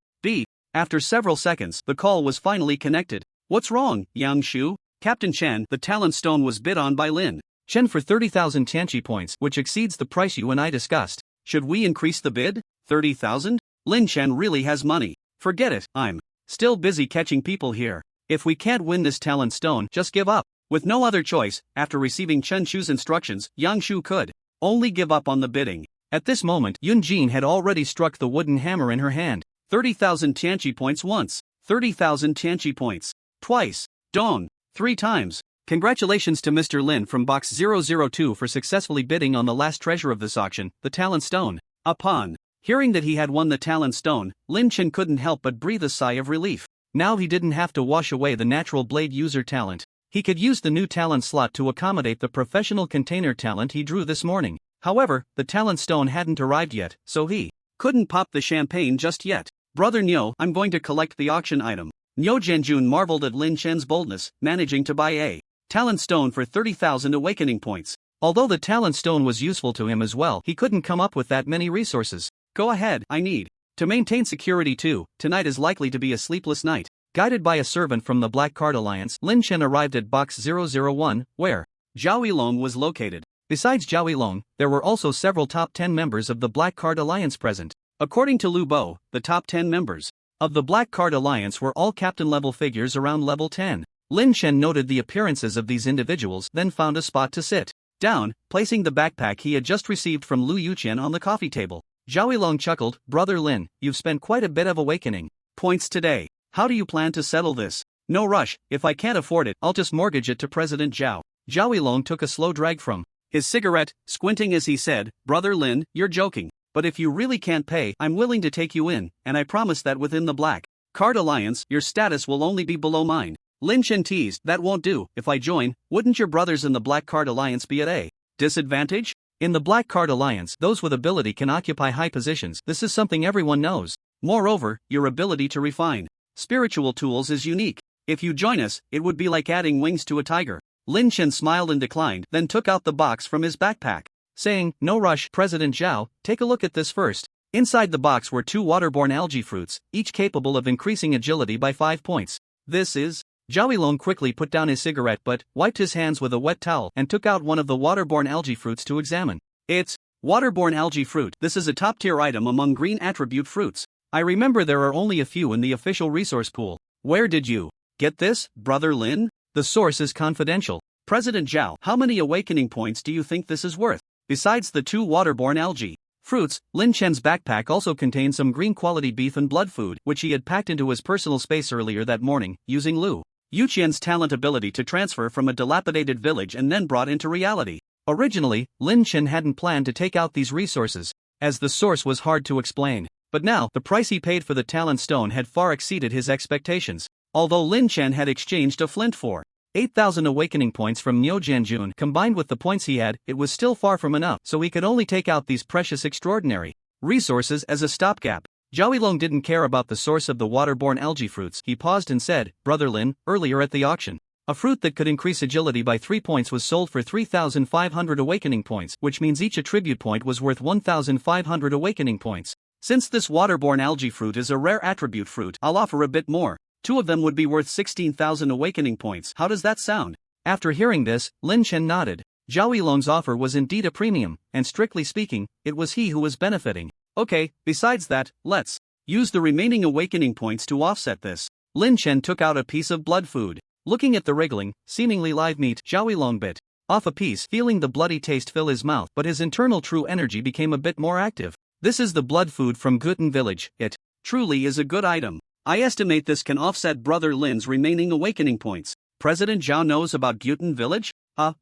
After several seconds, the call was finally connected. What's wrong, Yang Shu? Captain Chen, the talent stone was bid on by Lin Chen for 30,000 Tianqi points, which exceeds the price you and I discussed. Should we increase the bid? 30,000? Lin Chen really has money. Forget it, I'm still busy catching people here. If we can't win this talent stone, just give up. With no other choice, after receiving Chen Chu's instructions, Yang Shu could only give up on the bidding. At this moment, Yun Jin had already struck the wooden hammer in her hand. 30,000 Tianqi points once, 30,000 Tianqi points twice, Dong, 3 times. Congratulations to Mr. Lin from box 002 for successfully bidding on the last treasure of this auction, the talent stone. Upon hearing that he had won the talent stone, Lin Chen couldn't help but breathe a sigh of relief. Now he didn't have to wash away the natural blade user talent. He could use the new talent slot to accommodate the professional container talent he drew this morning. However, the talent stone hadn't arrived yet, so he couldn't pop the champagne just yet. Brother Nyo, I'm going to collect the auction item. Niu Jianjun marveled at Lin Chen's boldness, managing to buy a talent stone for 30,000 awakening points. Although the talent stone was useful to him as well, he couldn't come up with that many resources. Go ahead, I need to maintain security too. Tonight is likely to be a sleepless night. Guided by a servant from the Black Card Alliance, Lin Chen arrived at box 001, where Zhao Yilong was located. Besides Zhao Yilong, there were also several top 10 members of the Black Card Alliance present. According to Lu Bo, the top 10 members of the Black Card Alliance were all captain-level figures around level 10. Lin Chen noted the appearances of these individuals, then found a spot to sit down, placing the backpack he had just received from Lu Yuqian on the coffee table. Zhao Yilong chuckled, Brother Lin, you've spent quite a bit of awakening points today. How do you plan to settle this? No rush, if I can't afford it, I'll just mortgage it to President Zhao. Zhao Yilong took a slow drag from his cigarette, squinting as he said, Brother Lin, you're joking. But if you really can't pay, I'm willing to take you in, and I promise that within the Black Card Alliance, your status will only be below mine. Lin Chen teased, that won't do. If I join, wouldn't your brothers in the Black Card Alliance be at a disadvantage? In the Black Card Alliance, those with ability can occupy high positions. This is something everyone knows. Moreover, your ability to refine spiritual tools is unique. If you join us, it would be like adding wings to a tiger. Lin Chen smiled and declined, then took out the box from his backpack, saying, no rush, President Zhao, take a look at this first. Inside the box were 2 waterborne algae fruits, each capable of increasing agility by 5 points. This is... Zhao Yilong quickly put down his cigarette but wiped his hands with a wet towel and took out one of the waterborne algae fruits to examine. It's waterborne algae fruit. This is a top-tier item among green attribute fruits. I remember there are only a few in the official resource pool. Where did you get this, Brother Lin? The source is confidential. President Zhao, how many awakening points do you think this is worth? Besides the 2 waterborne algae fruits, Lin Chen's backpack also contained some green-quality beef and blood food, which he had packed into his personal space earlier that morning, using Lu Yuqian's talent ability to transfer from a dilapidated village and then brought into reality. Originally, Lin Chen hadn't planned to take out these resources, as the source was hard to explain. But now, the price he paid for the talent stone had far exceeded his expectations. Although Lin Chen had exchanged a flint for 8,000 awakening points from Neo Jianjun combined with the points he had, it was still far from enough, so he could only take out these precious extraordinary resources as a stopgap. Zhao Yilong didn't care about the source of the waterborne algae fruits. He paused and said, "Brother Lin, earlier at the auction, a fruit that could increase agility by 3 points was sold for 3,500 awakening points, which means each attribute point was worth 1,500 awakening points. Since this waterborne algae fruit is a rare attribute fruit, I'll offer a bit more. 2 of them would be worth 16,000 awakening points. How does that sound?" After hearing this, Lin Chen nodded. Zhao Yilong's offer was indeed a premium, and strictly speaking, it was he who was benefiting. Okay, besides that, let's use the remaining awakening points to offset this. Lin Chen took out a piece of blood food. Looking at the wriggling, seemingly live meat, Zhao Yilong bit off a piece, feeling the bloody taste fill his mouth, but his internal true energy became a bit more active. This is the blood food from Guten Village. It truly is a good item. I estimate this can offset Brother Lin's remaining awakening points. President Zhao knows about Guten Village?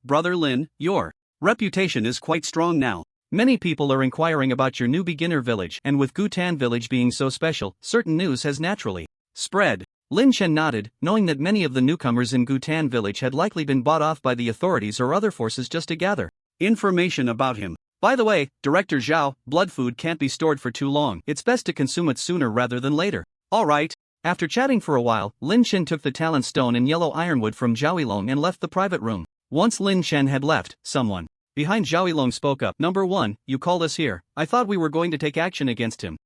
Brother Lin, your reputation is quite strong now. Many people are inquiring about your new beginner village, and with Gutan Village being so special, certain news has naturally spread. Lin Chen nodded, knowing that many of the newcomers in Gutan Village had likely been bought off by the authorities or other forces just to gather information about him. By the way, Director Zhao, blood food can't be stored for too long. It's best to consume it sooner rather than later. Alright. After chatting for a while, Lin Chen took the talent stone and yellow ironwood from Zhao Yilong and left the private room. Once Lin Chen had left, someone behind Zhao Yilong spoke up. "Number 1, you called us here. I thought we were going to take action against him."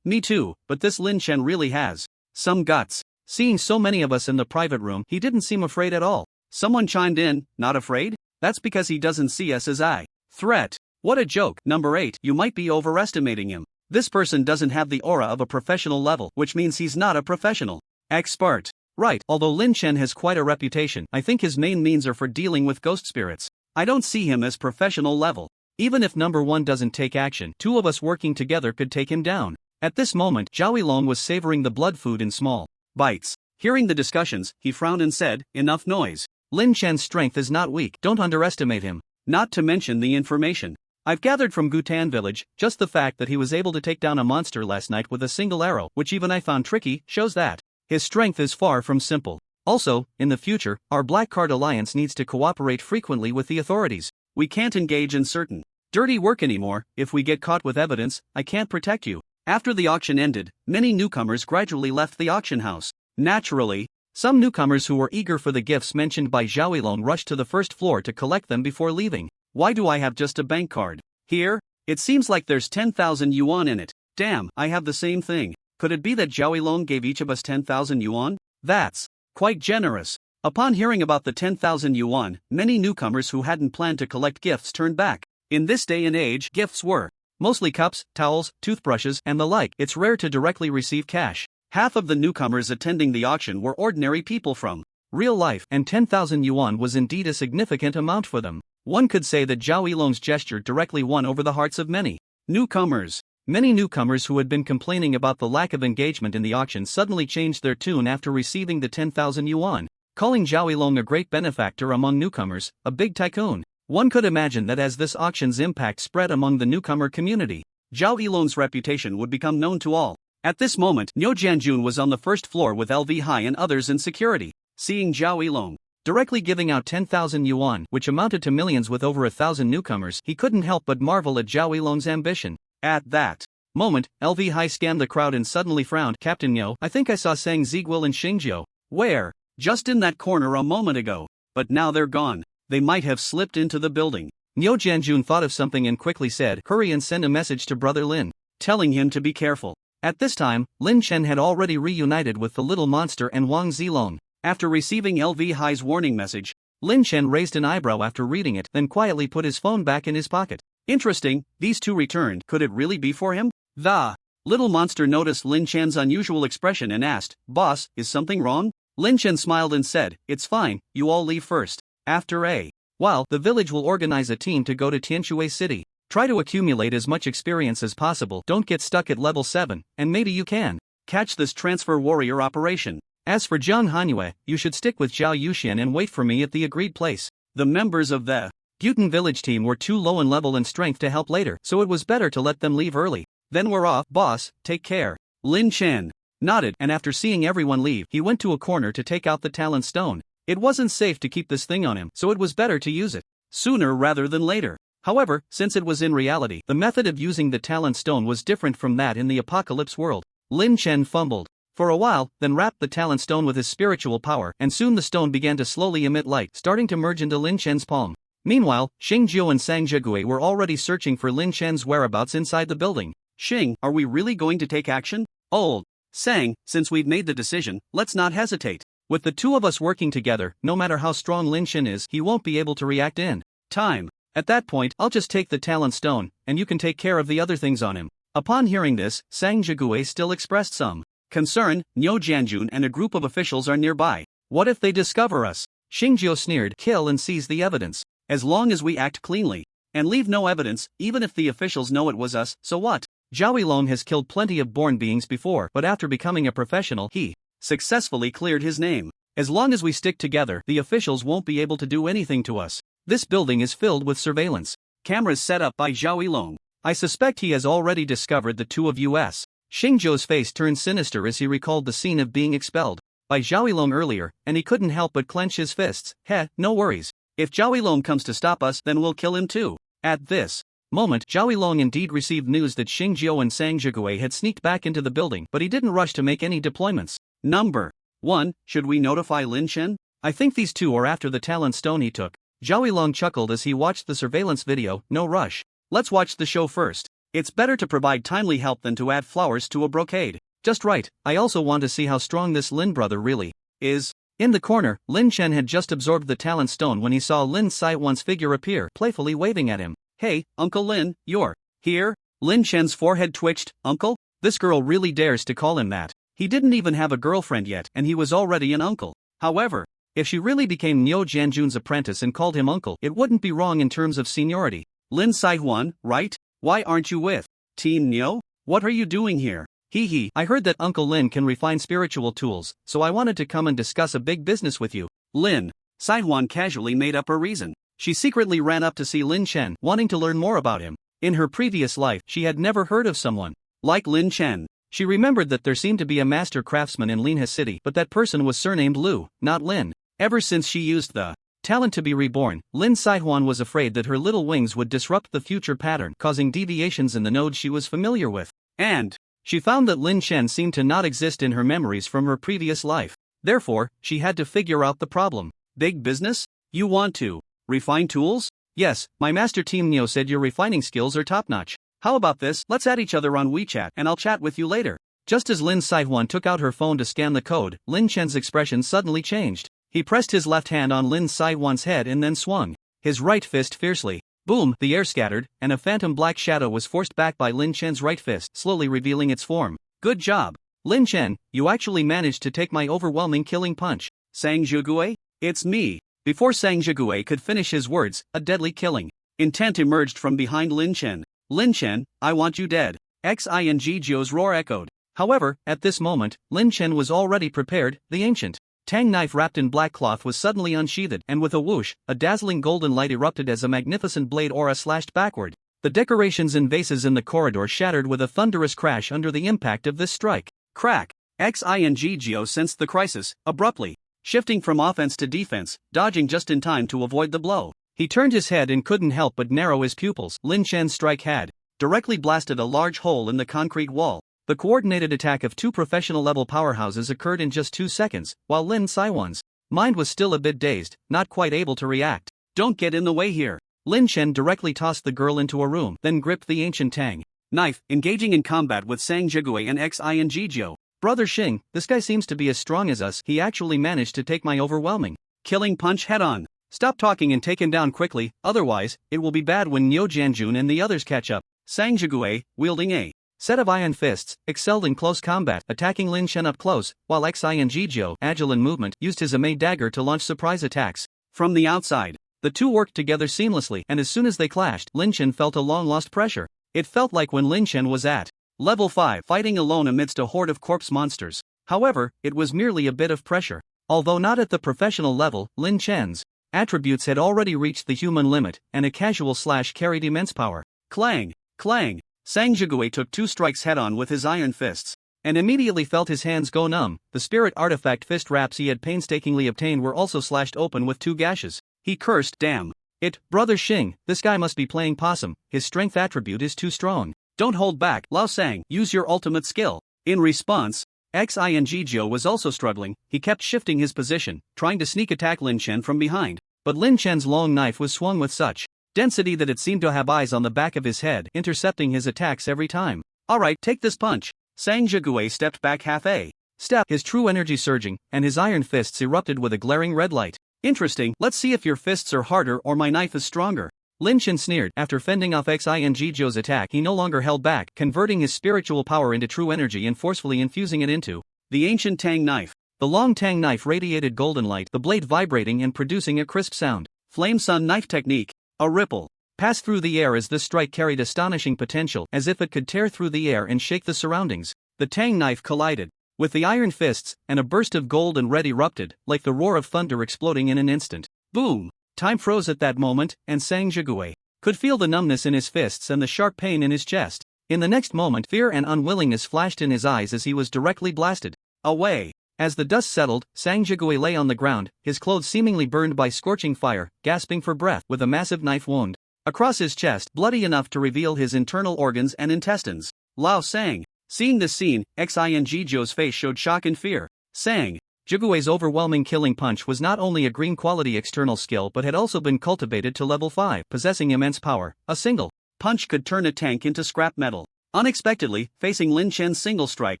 Me too, but this Lin Chen really has some guts. Seeing so many of us in the private room, he didn't seem afraid at all. Someone chimed in, "Not afraid? That's because he doesn't see us as a threat." What a joke. Number 8, you might be overestimating him. This person doesn't have the aura of a professional level, which means he's not a professional expert. Right, although Lin Chen has quite a reputation, I think his main means are for dealing with ghost spirits. I don't see him as professional level. Even if number 1 doesn't take action, 2 of us working together could take him down. At this moment, Zhao Yilong was savoring the blood food in small bites. Hearing the discussions, he frowned and said, "Enough noise. Lin Chen's strength is not weak, don't underestimate him. Not to mention the information I've gathered from Gutan Village, just the fact that he was able to take down a monster last night with a single arrow, which even I found tricky, shows that his strength is far from simple. Also, in the future, our Black Card Alliance needs to cooperate frequently with the authorities. We can't engage in certain dirty work anymore. If we get caught with evidence, I can't protect you." After the auction ended, many newcomers gradually left the auction house. Naturally, some newcomers who were eager for the gifts mentioned by Zhao Yilong rushed to the first floor to collect them before leaving. "Why do I have just a bank card here? It seems like there's 10,000 yuan in it. Damn, I have the same thing. Could it be that Zhao Yilong gave each of us 10,000 yuan? That's quite generous." Upon hearing about the 10,000 yuan, many newcomers who hadn't planned to collect gifts turned back. In this day and age, gifts were mostly cups, towels, toothbrushes, and the like. It's rare to directly receive cash. Half of the newcomers attending the auction were ordinary people from real life, and 10,000 yuan was indeed a significant amount for them. One could say that Zhao Yilong's gesture directly won over the hearts of many newcomers. Many newcomers who had been complaining about the lack of engagement in the auction suddenly changed their tune after receiving the 10,000 yuan, calling Zhao Yilong a great benefactor among newcomers, a big tycoon. One could imagine that as this auction's impact spread among the newcomer community, Zhao Yilong's reputation would become known to all. At this moment, Neo Jianjun was on the first floor with LV Hai and others in security. Seeing Zhao Yilong directly giving out 10,000 yuan, which amounted to millions with over 1,000 newcomers, he couldn't help but marvel at Zhao Yilong's ambition. At that moment, LV Hai scanned the crowd and suddenly frowned. "Captain Neo, I think I saw Sang Ziguil and Xingjiu." "Where?" "Just in that corner a moment ago. But now they're gone. They might have slipped into the building." Neo Jianjun thought of something and quickly said, "Hurry and send a message to Brother Lin, telling him to be careful." At this time, Lin Chen had already reunited with the little monster and Wang Zilong. After receiving LV Hai's warning message, Lin Chen raised an eyebrow after reading it, then quietly put his phone back in his pocket. Interesting, these two returned. Could it really be for him? The little monster noticed Lin Chen's unusual expression and asked, "Boss, is something wrong?" Lin Chen smiled and said, "It's fine, you all leave first. After a while, the village will organize a team to go to Tianshui City. Try to accumulate as much experience as possible. Don't get stuck at level 7, and maybe you can catch this transfer warrior operation. As for Jiang Hanyue, you should stick with Zhao Yuxian and wait for me at the agreed place." The members of the Guten Village team were too low in level and strength to help later, so it was better to let them leave early. "Then we're off, boss, take care." Lin Chen nodded, and after seeing everyone leave, he went to a corner to take out the talent stone. It wasn't safe to keep this thing on him, so it was better to use it sooner rather than later. However, since it was in reality, the method of using the talent stone was different from that in the apocalypse world. Lin Chen fumbled for a while, then wrapped the talent stone with his spiritual power, and soon the stone began to slowly emit light, starting to merge into Lin Chen's palm. Meanwhile, Xing Jiu and Sang Zhigui were already searching for Lin Chen's whereabouts inside the building. Xing, are we really going to take action? Old Sang, since we've made the decision, let's not hesitate. With the two of us working together, no matter how strong Lin Chen is, he won't be able to react in time. At that point, I'll just take the talent stone, and you can take care of the other things on him. Upon hearing this, Sang Zhigui still expressed some concern. Niu Jianjun and a group of officials are nearby. What if they discover us? Xingjiu sneered. Kill and seize the evidence. As long as we act cleanly and leave no evidence, even if the officials know it was us, so what? Zhao Yilong has killed plenty of born beings before, but after becoming a professional, he successfully cleared his name. As long as we stick together, the officials won't be able to do anything to us. This building is filled with surveillance cameras set up by Zhao Yilong. I suspect he has already discovered the two of us. Xingjiu's face turned sinister as he recalled the scene of being expelled by Zhao Yilong earlier, and he couldn't help but clench his fists. No worries. If Zhao Yilong comes to stop us, then we'll kill him too. At this moment, Zhao Yilong indeed received news that Xingjiu and Sang Zhigui had sneaked back into the building, but he didn't rush to make any deployments. Number 1. Should we notify Lin Chen? I think these two are after the talent stone he took. Zhao Yilong chuckled as he watched the surveillance video. No rush. Let's watch the show first. It's better to provide timely help than to add flowers to a brocade. Just right. I also want to see how strong this Lin brother really is. In the corner, Lin Chen had just absorbed the talent stone when he saw Lin Saiwan's figure appear, playfully waving at him. Hey, Uncle Lin, you're here? Lin Chen's forehead twitched. Uncle? This girl really dares to call him that. He didn't even have a girlfriend yet, and he was already an uncle. However, if she really became Niu Jianjun's apprentice and called him uncle, it wouldn't be wrong in terms of seniority. Lin Saiwan, right? Why aren't you with Team Niu? What are you doing here? Hee, I heard that Uncle Lin can refine spiritual tools, so I wanted to come and discuss a big business with you. Lin Saiwan casually made up her reason. She secretly ran up to see Lin Chen, wanting to learn more about him. In her previous life, she had never heard of someone like Lin Chen. She remembered that there seemed to be a master craftsman in Linhe City, but that person was surnamed Lu, not Lin. Ever since she used the talent to be reborn, Lin Saihuan was afraid that her little wings would disrupt the future pattern, causing deviations in the node she was familiar with. And she found that Lin Chen seemed to not exist in her memories from her previous life. Therefore, she had to figure out the problem. Big business? You want to refine tools? Yes, my master Team Neo said your refining skills are top-notch. How about this? Let's add each other on WeChat and I'll chat with you later. Just as Lin Saihuan took out her phone to scan the code, Lin Chen's expression suddenly changed. He pressed his left hand on Lin Saiwan's head and then swung his right fist fiercely. Boom, the air scattered, and a phantom black shadow was forced back by Lin Chen's right fist, slowly revealing its form. Good job, Lin Chen, you actually managed to take my overwhelming killing punch. Sang Zhigui? It's me. Before Sang Zhigui could finish his words, a deadly killing intent emerged from behind Lin Chen. Lin Chen, I want you dead. Xing's roar echoed. However, at this moment, Lin Chen was already prepared. The ancient Tang knife wrapped in black cloth was suddenly unsheathed, and with a whoosh, a dazzling golden light erupted as a magnificent blade aura slashed backward. The decorations and vases in the corridor shattered with a thunderous crash under the impact of this strike. Crack! Xing's sensed the crisis, abruptly shifting from offense to defense, dodging just in time to avoid the blow. He turned his head and couldn't help but narrow his pupils. Lin Chen's strike had directly blasted a large hole in the concrete wall. The coordinated attack of two professional-level powerhouses occurred in just 2 seconds, while Lin Saiwan's mind was still a bit dazed, not quite able to react. Don't get in the way here. Lin Chen directly tossed the girl into a room, then gripped the ancient Tang knife, engaging in combat with Sang Zhigui and Xing's. Brother Xing, this guy seems to be as strong as us. He actually managed to take my overwhelming killing punch head-on. Stop talking and take him down quickly, otherwise, it will be bad when Niu Jianjun and the others catch up. Sang Zhigui, wielding a set of iron fists, excelled in close combat, attacking Lin Chen up close, while Xing's agile in movement, used his Amei dagger to launch surprise attacks from the outside. The two worked together seamlessly, and as soon as they clashed, Lin Chen felt a long-lost pressure. It felt like when Lin Chen was at level 5, fighting alone amidst a horde of corpse monsters. However, it was merely a bit of pressure. Although not at the professional level, Lin Chen's attributes had already reached the human limit, and a casual slash carried immense power. Clang! Clang! Sang Zhigui took 2 strikes head-on with his iron fists. and immediately felt his hands go numb. The spirit artifact fist wraps he had painstakingly obtained were also slashed open with 2 gashes. He cursed, "Damn it, Brother Xing, this guy must be playing possum, his strength attribute is too strong. Don't hold back, Lao Sang, use your ultimate skill." In response, Xingjiu was also struggling. He kept shifting his position, trying to sneak attack Lin Chen from behind. But Lin Chen's long knife was swung with such density that it seemed to have eyes on the back of his head, intercepting his attacks every time. "Alright, take this punch." Sang Jigui stepped back half a step, his true energy surging, and his iron fists erupted with a glaring red light. "Interesting, let's see if your fists are harder or my knife is stronger." Lin Chen sneered. After fending off Xingjiu's attack, he no longer held back, converting his spiritual power into true energy and forcefully infusing it into the ancient Tang knife. The long Tang knife radiated golden light, the blade vibrating and producing a crisp sound. Flame Sun knife technique. A ripple passed through the air as this strike carried astonishing potential, as if it could tear through the air and shake the surroundings. The Tang knife collided with the iron fists, and a burst of gold and red erupted, like the roar of thunder exploding in an instant. Boom! Time froze at that moment, and Sang Jigui could feel the numbness in his fists and the sharp pain in his chest. In the next moment, fear and unwillingness flashed in his eyes as he was directly blasted away. As the dust settled, Sang Jigui lay on the ground, his clothes seemingly burned by scorching fire, gasping for breath, with a massive knife wound across his chest, bloody enough to reveal his internal organs and intestines. Lao Sang. Seeing this scene, Xingjiu's face showed shock and fear. Sang Jigui's overwhelming killing punch was not only a green quality external skill but had also been cultivated to level 5, possessing immense power. A single punch could turn a tank into scrap metal. Unexpectedly, facing Lin Chen's single strike,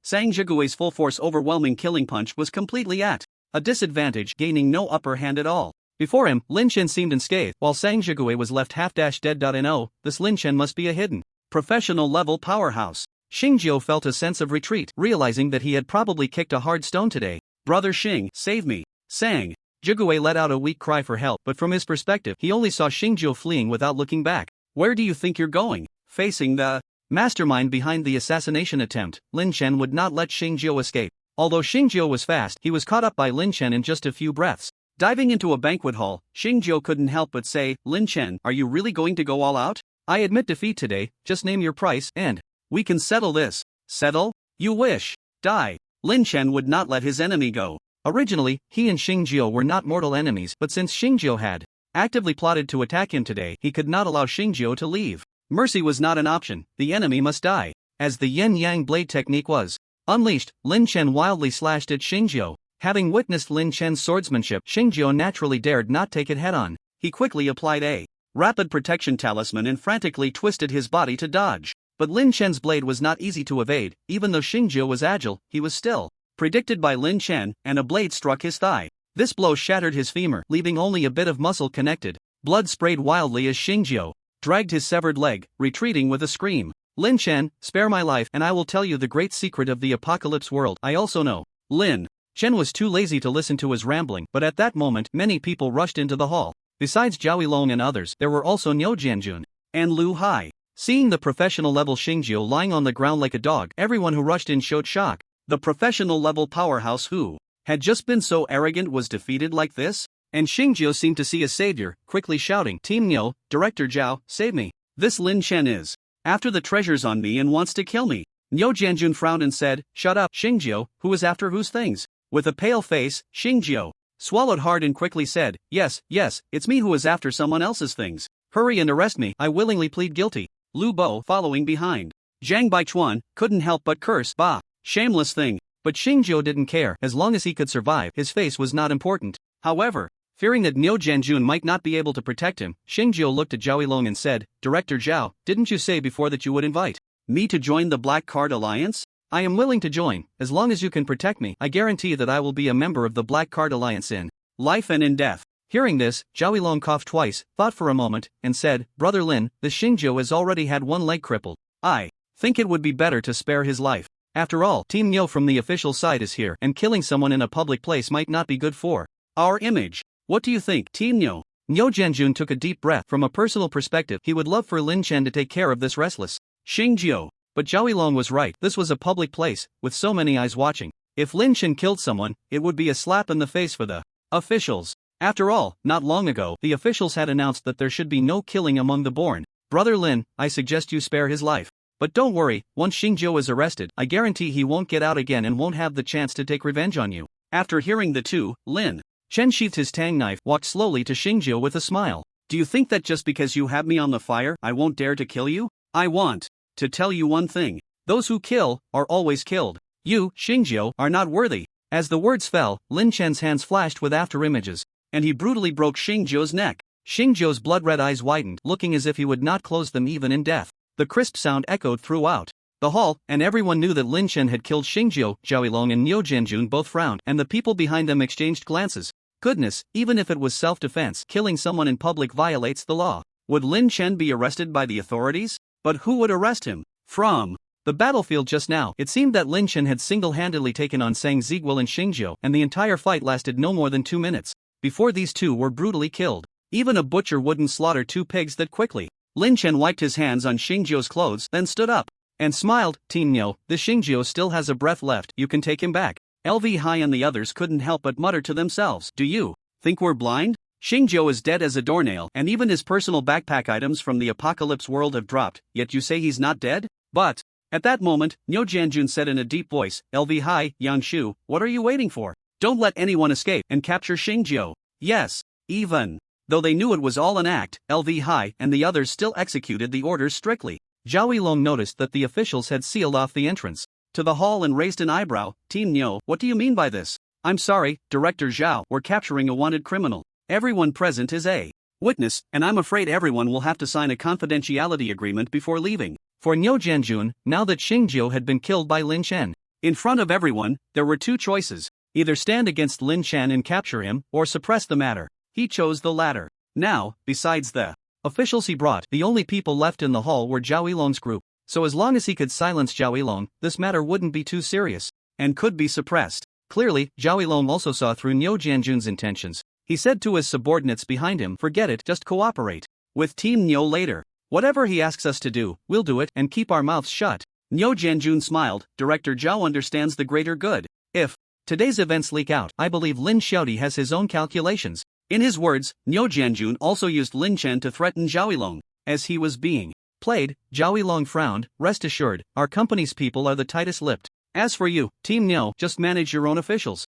Sang Jigui's full-force overwhelming killing punch was completely at a disadvantage, gaining no upper hand at all. Before him, Lin Chen seemed unscathed, while Sang Jigui was left half-dead. No, this Lin Chen must be a hidden professional-level powerhouse. Xingjiu felt a sense of retreat, realizing that he had probably kicked a hard stone today. "Brother Xing, save me." Sang Jigui let out a weak cry for help, but from his perspective, he only saw Xingjiu fleeing without looking back. "Where do you think you're going?" Facing the mastermind behind the assassination attempt, Lin Chen would not let Xingjiu escape. Although Xingjiu was fast, he was caught up by Lin Chen in just a few breaths. Diving into a banquet hall, Xingjiu couldn't help but say, "Lin Chen, are you really going to go all out? I admit defeat today, just name your price, and we can settle this." "Settle? You wish. Die." Lin Chen would not let his enemy go. Originally, he and Xingjiu were not mortal enemies, but since Xingjiu had actively plotted to attack him today, he could not allow Xingjiu to leave. Mercy was not an option, the enemy must die. As the yin-yang blade technique was unleashed, Lin Chen wildly slashed at Xingjiu. Having witnessed Lin Chen's swordsmanship, Xingjiu naturally dared not take it head-on. He quickly applied a rapid protection talisman and frantically twisted his body to dodge. But Lin Chen's blade was not easy to evade. Even though Xingjiu was agile, he was still predicted by Lin Chen, and a blade struck his thigh. This blow shattered his femur, leaving only a bit of muscle connected. Blood sprayed wildly as Xingjiu dragged his severed leg, retreating with a scream. "Lin Chen, spare my life and I will tell you the great secret of the apocalypse world I also know." Lin Chen was too lazy to listen to his rambling, but at that moment many people rushed into the hall. Besides Zhao Long and others, there were also Niu Jianjun and Lu Hai. Seeing the professional-level Xingjiu lying on the ground like a dog, everyone who rushed in showed shock. The professional-level powerhouse who had just been so arrogant was defeated like this? And Xingjiu seemed to see a savior, quickly shouting, "Team Niu, Director Zhao, save me. This Lin Chen is after the treasures on me and wants to kill me." Niu Jianjun frowned and said, "Shut up, Xingjiu, who is after whose things?" With a pale face, Xingjiu swallowed hard and quickly said, Yes, it's me who is after someone else's things. Hurry and arrest me, I willingly plead guilty." Lu Bo, following behind Zhang Baichuan, couldn't help but curse, "Bah, shameless thing." But Xingjiu didn't care. As long as he could survive, his face was not important. However, fearing that Niu Jianjun might not be able to protect him, Xingjiu looked at Zhao Long and said, "Director Zhao, didn't you say before that you would invite me to join the Black Card Alliance? I am willing to join. As long as you can protect me, I guarantee that I will be a member of the Black Card Alliance in life and in death." Hearing this, Zhao Long coughed twice, thought for a moment, and said, "Brother Lin, this Xingjiu has already had one leg crippled. I think it would be better to spare his life. After all, Team Niu from the official side is here, and killing someone in a public place might not be good for our image. What do you think, Team Niu?" Niu Jianjun took a deep breath. From a personal perspective, he would love for Lin Chen to take care of this restless Xingjiu. But Zhao Long was right. This was a public place, with so many eyes watching. If Lin Chen killed someone, it would be a slap in the face for the officials. After all, not long ago, the officials had announced that there should be no killing among the born. "Brother Lin, I suggest you spare his life." But don't worry, once Xingjiu is arrested, I guarantee he won't get out again and won't have the chance to take revenge on you. After hearing the two, Lin Chen sheathed his tang knife, walked slowly to Xingjiu with a smile. Do you think that just because you have me on the fire, I won't dare to kill you? I want to tell you one thing. Those who kill are always killed. You, Xingjiu, are not worthy. As the words fell, Lin Chen's hands flashed with after-images, and he brutally broke Xingjiu's neck. Xingjiu's blood-red eyes widened, looking as if he would not close them even in death. The crisp sound echoed throughout the hall, and everyone knew that Lin Chen had killed Xingjiu. Zhao Yilong and Niu Jianjun both frowned, and the people behind them exchanged glances. Goodness, even if it was self-defense, killing someone in public violates the law. Would Lin Chen be arrested by the authorities? But who would arrest him? From the battlefield just now, it seemed that Lin Chen had single-handedly taken on Sang Ziguil and Xingjiu, and the entire fight lasted no more than 2 minutes. Before these two were brutally killed. Even a butcher wouldn't slaughter 2 pigs that quickly. Lin Chen wiped his hands on Xingjiu's clothes, then stood up and smiled. Team Niu, the Xingjiu still has a breath left, you can take him back. LV Hai and the others couldn't help but mutter to themselves. Do you think we're blind? Xingjiu is dead as a doornail, and even his personal backpack items from the apocalypse world have dropped, yet you say he's not dead? But at that moment, Niu Jianjun said in a deep voice, LV Hai, Yang Shu, what are you waiting for? Don't let anyone escape and capture Xingjiu. Yes, even though they knew it was all an act, LV Hai and the others still executed the orders strictly. Zhao Yilong noticed that the officials had sealed off the entrance to the hall and raised an eyebrow. Team Niu, what do you mean by this? I'm sorry, Director Zhao, we're capturing a wanted criminal. Everyone present is a witness, and I'm afraid everyone will have to sign a confidentiality agreement before leaving. For Niu Jianjun, now that Xingjiu had been killed by Lin Chen, in front of everyone, there were 2 choices. Either stand against Lin Chen and capture him, or suppress the matter. He chose the latter. Now, besides the officials he brought, the only people left in the hall were Zhao Yilong's group. So as long as he could silence Zhao Yilong, this matter wouldn't be too serious, and could be suppressed. Clearly, Zhao Yilong also saw through Niu Jianjun's intentions. He said to his subordinates behind him, forget it, just cooperate with Team Niu later. Whatever he asks us to do, we'll do it, and keep our mouths shut. Niu Jianjun smiled. Director Zhao understands the greater good. If today's events leak out, I believe Lin Xiaodi has his own calculations. In his words, Niu Jianjun also used Lin Chen to threaten Zhao Yilong. As he was being played, Zhao Yilong frowned. Rest assured, our company's people are the tightest-lipped. As for you, Team Niu, just manage your own officials.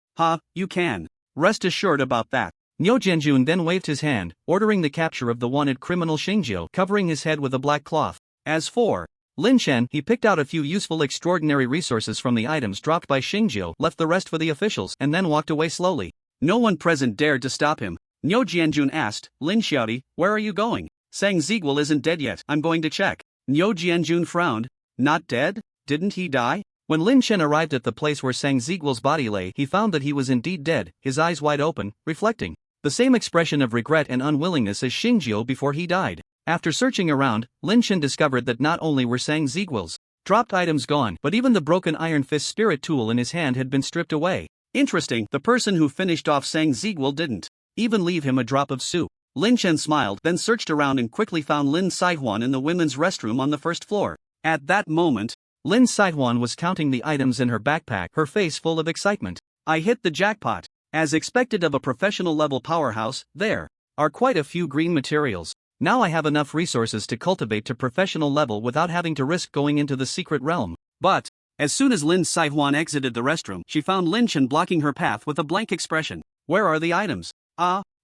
You can rest assured about that. Niu Jianjun then waved his hand, ordering the capture of the wanted criminal Xingjiu, covering his head with a black cloth. As for Lin Chen, he picked out a few useful extraordinary resources from the items dropped by Xingjiu, left the rest for the officials, and then walked away slowly. No one present dared to stop him. Niu Jianjun asked, Lin Xiaodi, where are you going? Sang Ziguil isn't dead yet, I'm going to check. Niu Jianjun frowned. Not dead? Didn't he die? When Lin Chen arrived at the place where Sang Ziguil's body lay, he found that he was indeed dead, his eyes wide open, reflecting the same expression of regret and unwillingness as Xingjiu before he died. After searching around, Lin Chen discovered that not only were Sang Ziguil's dropped items gone, but even the broken iron fist spirit tool in his hand had been stripped away. Interesting, the person who finished off Sang Ziguil didn't even leave him a drop of soup. Lin Chen smiled, then searched around and quickly found Lin Saihuan in the women's restroom on the first floor. At that moment, Lin Saihuan was counting the items in her backpack, her face full of excitement. I hit the jackpot. As expected of a professional-level powerhouse, there are quite a few green materials. Now I have enough resources to cultivate to professional level without having to risk going into the secret realm. But as soon as Lin Saihuan exited the restroom, she found Lin Chen blocking her path with a blank expression. Where are the items?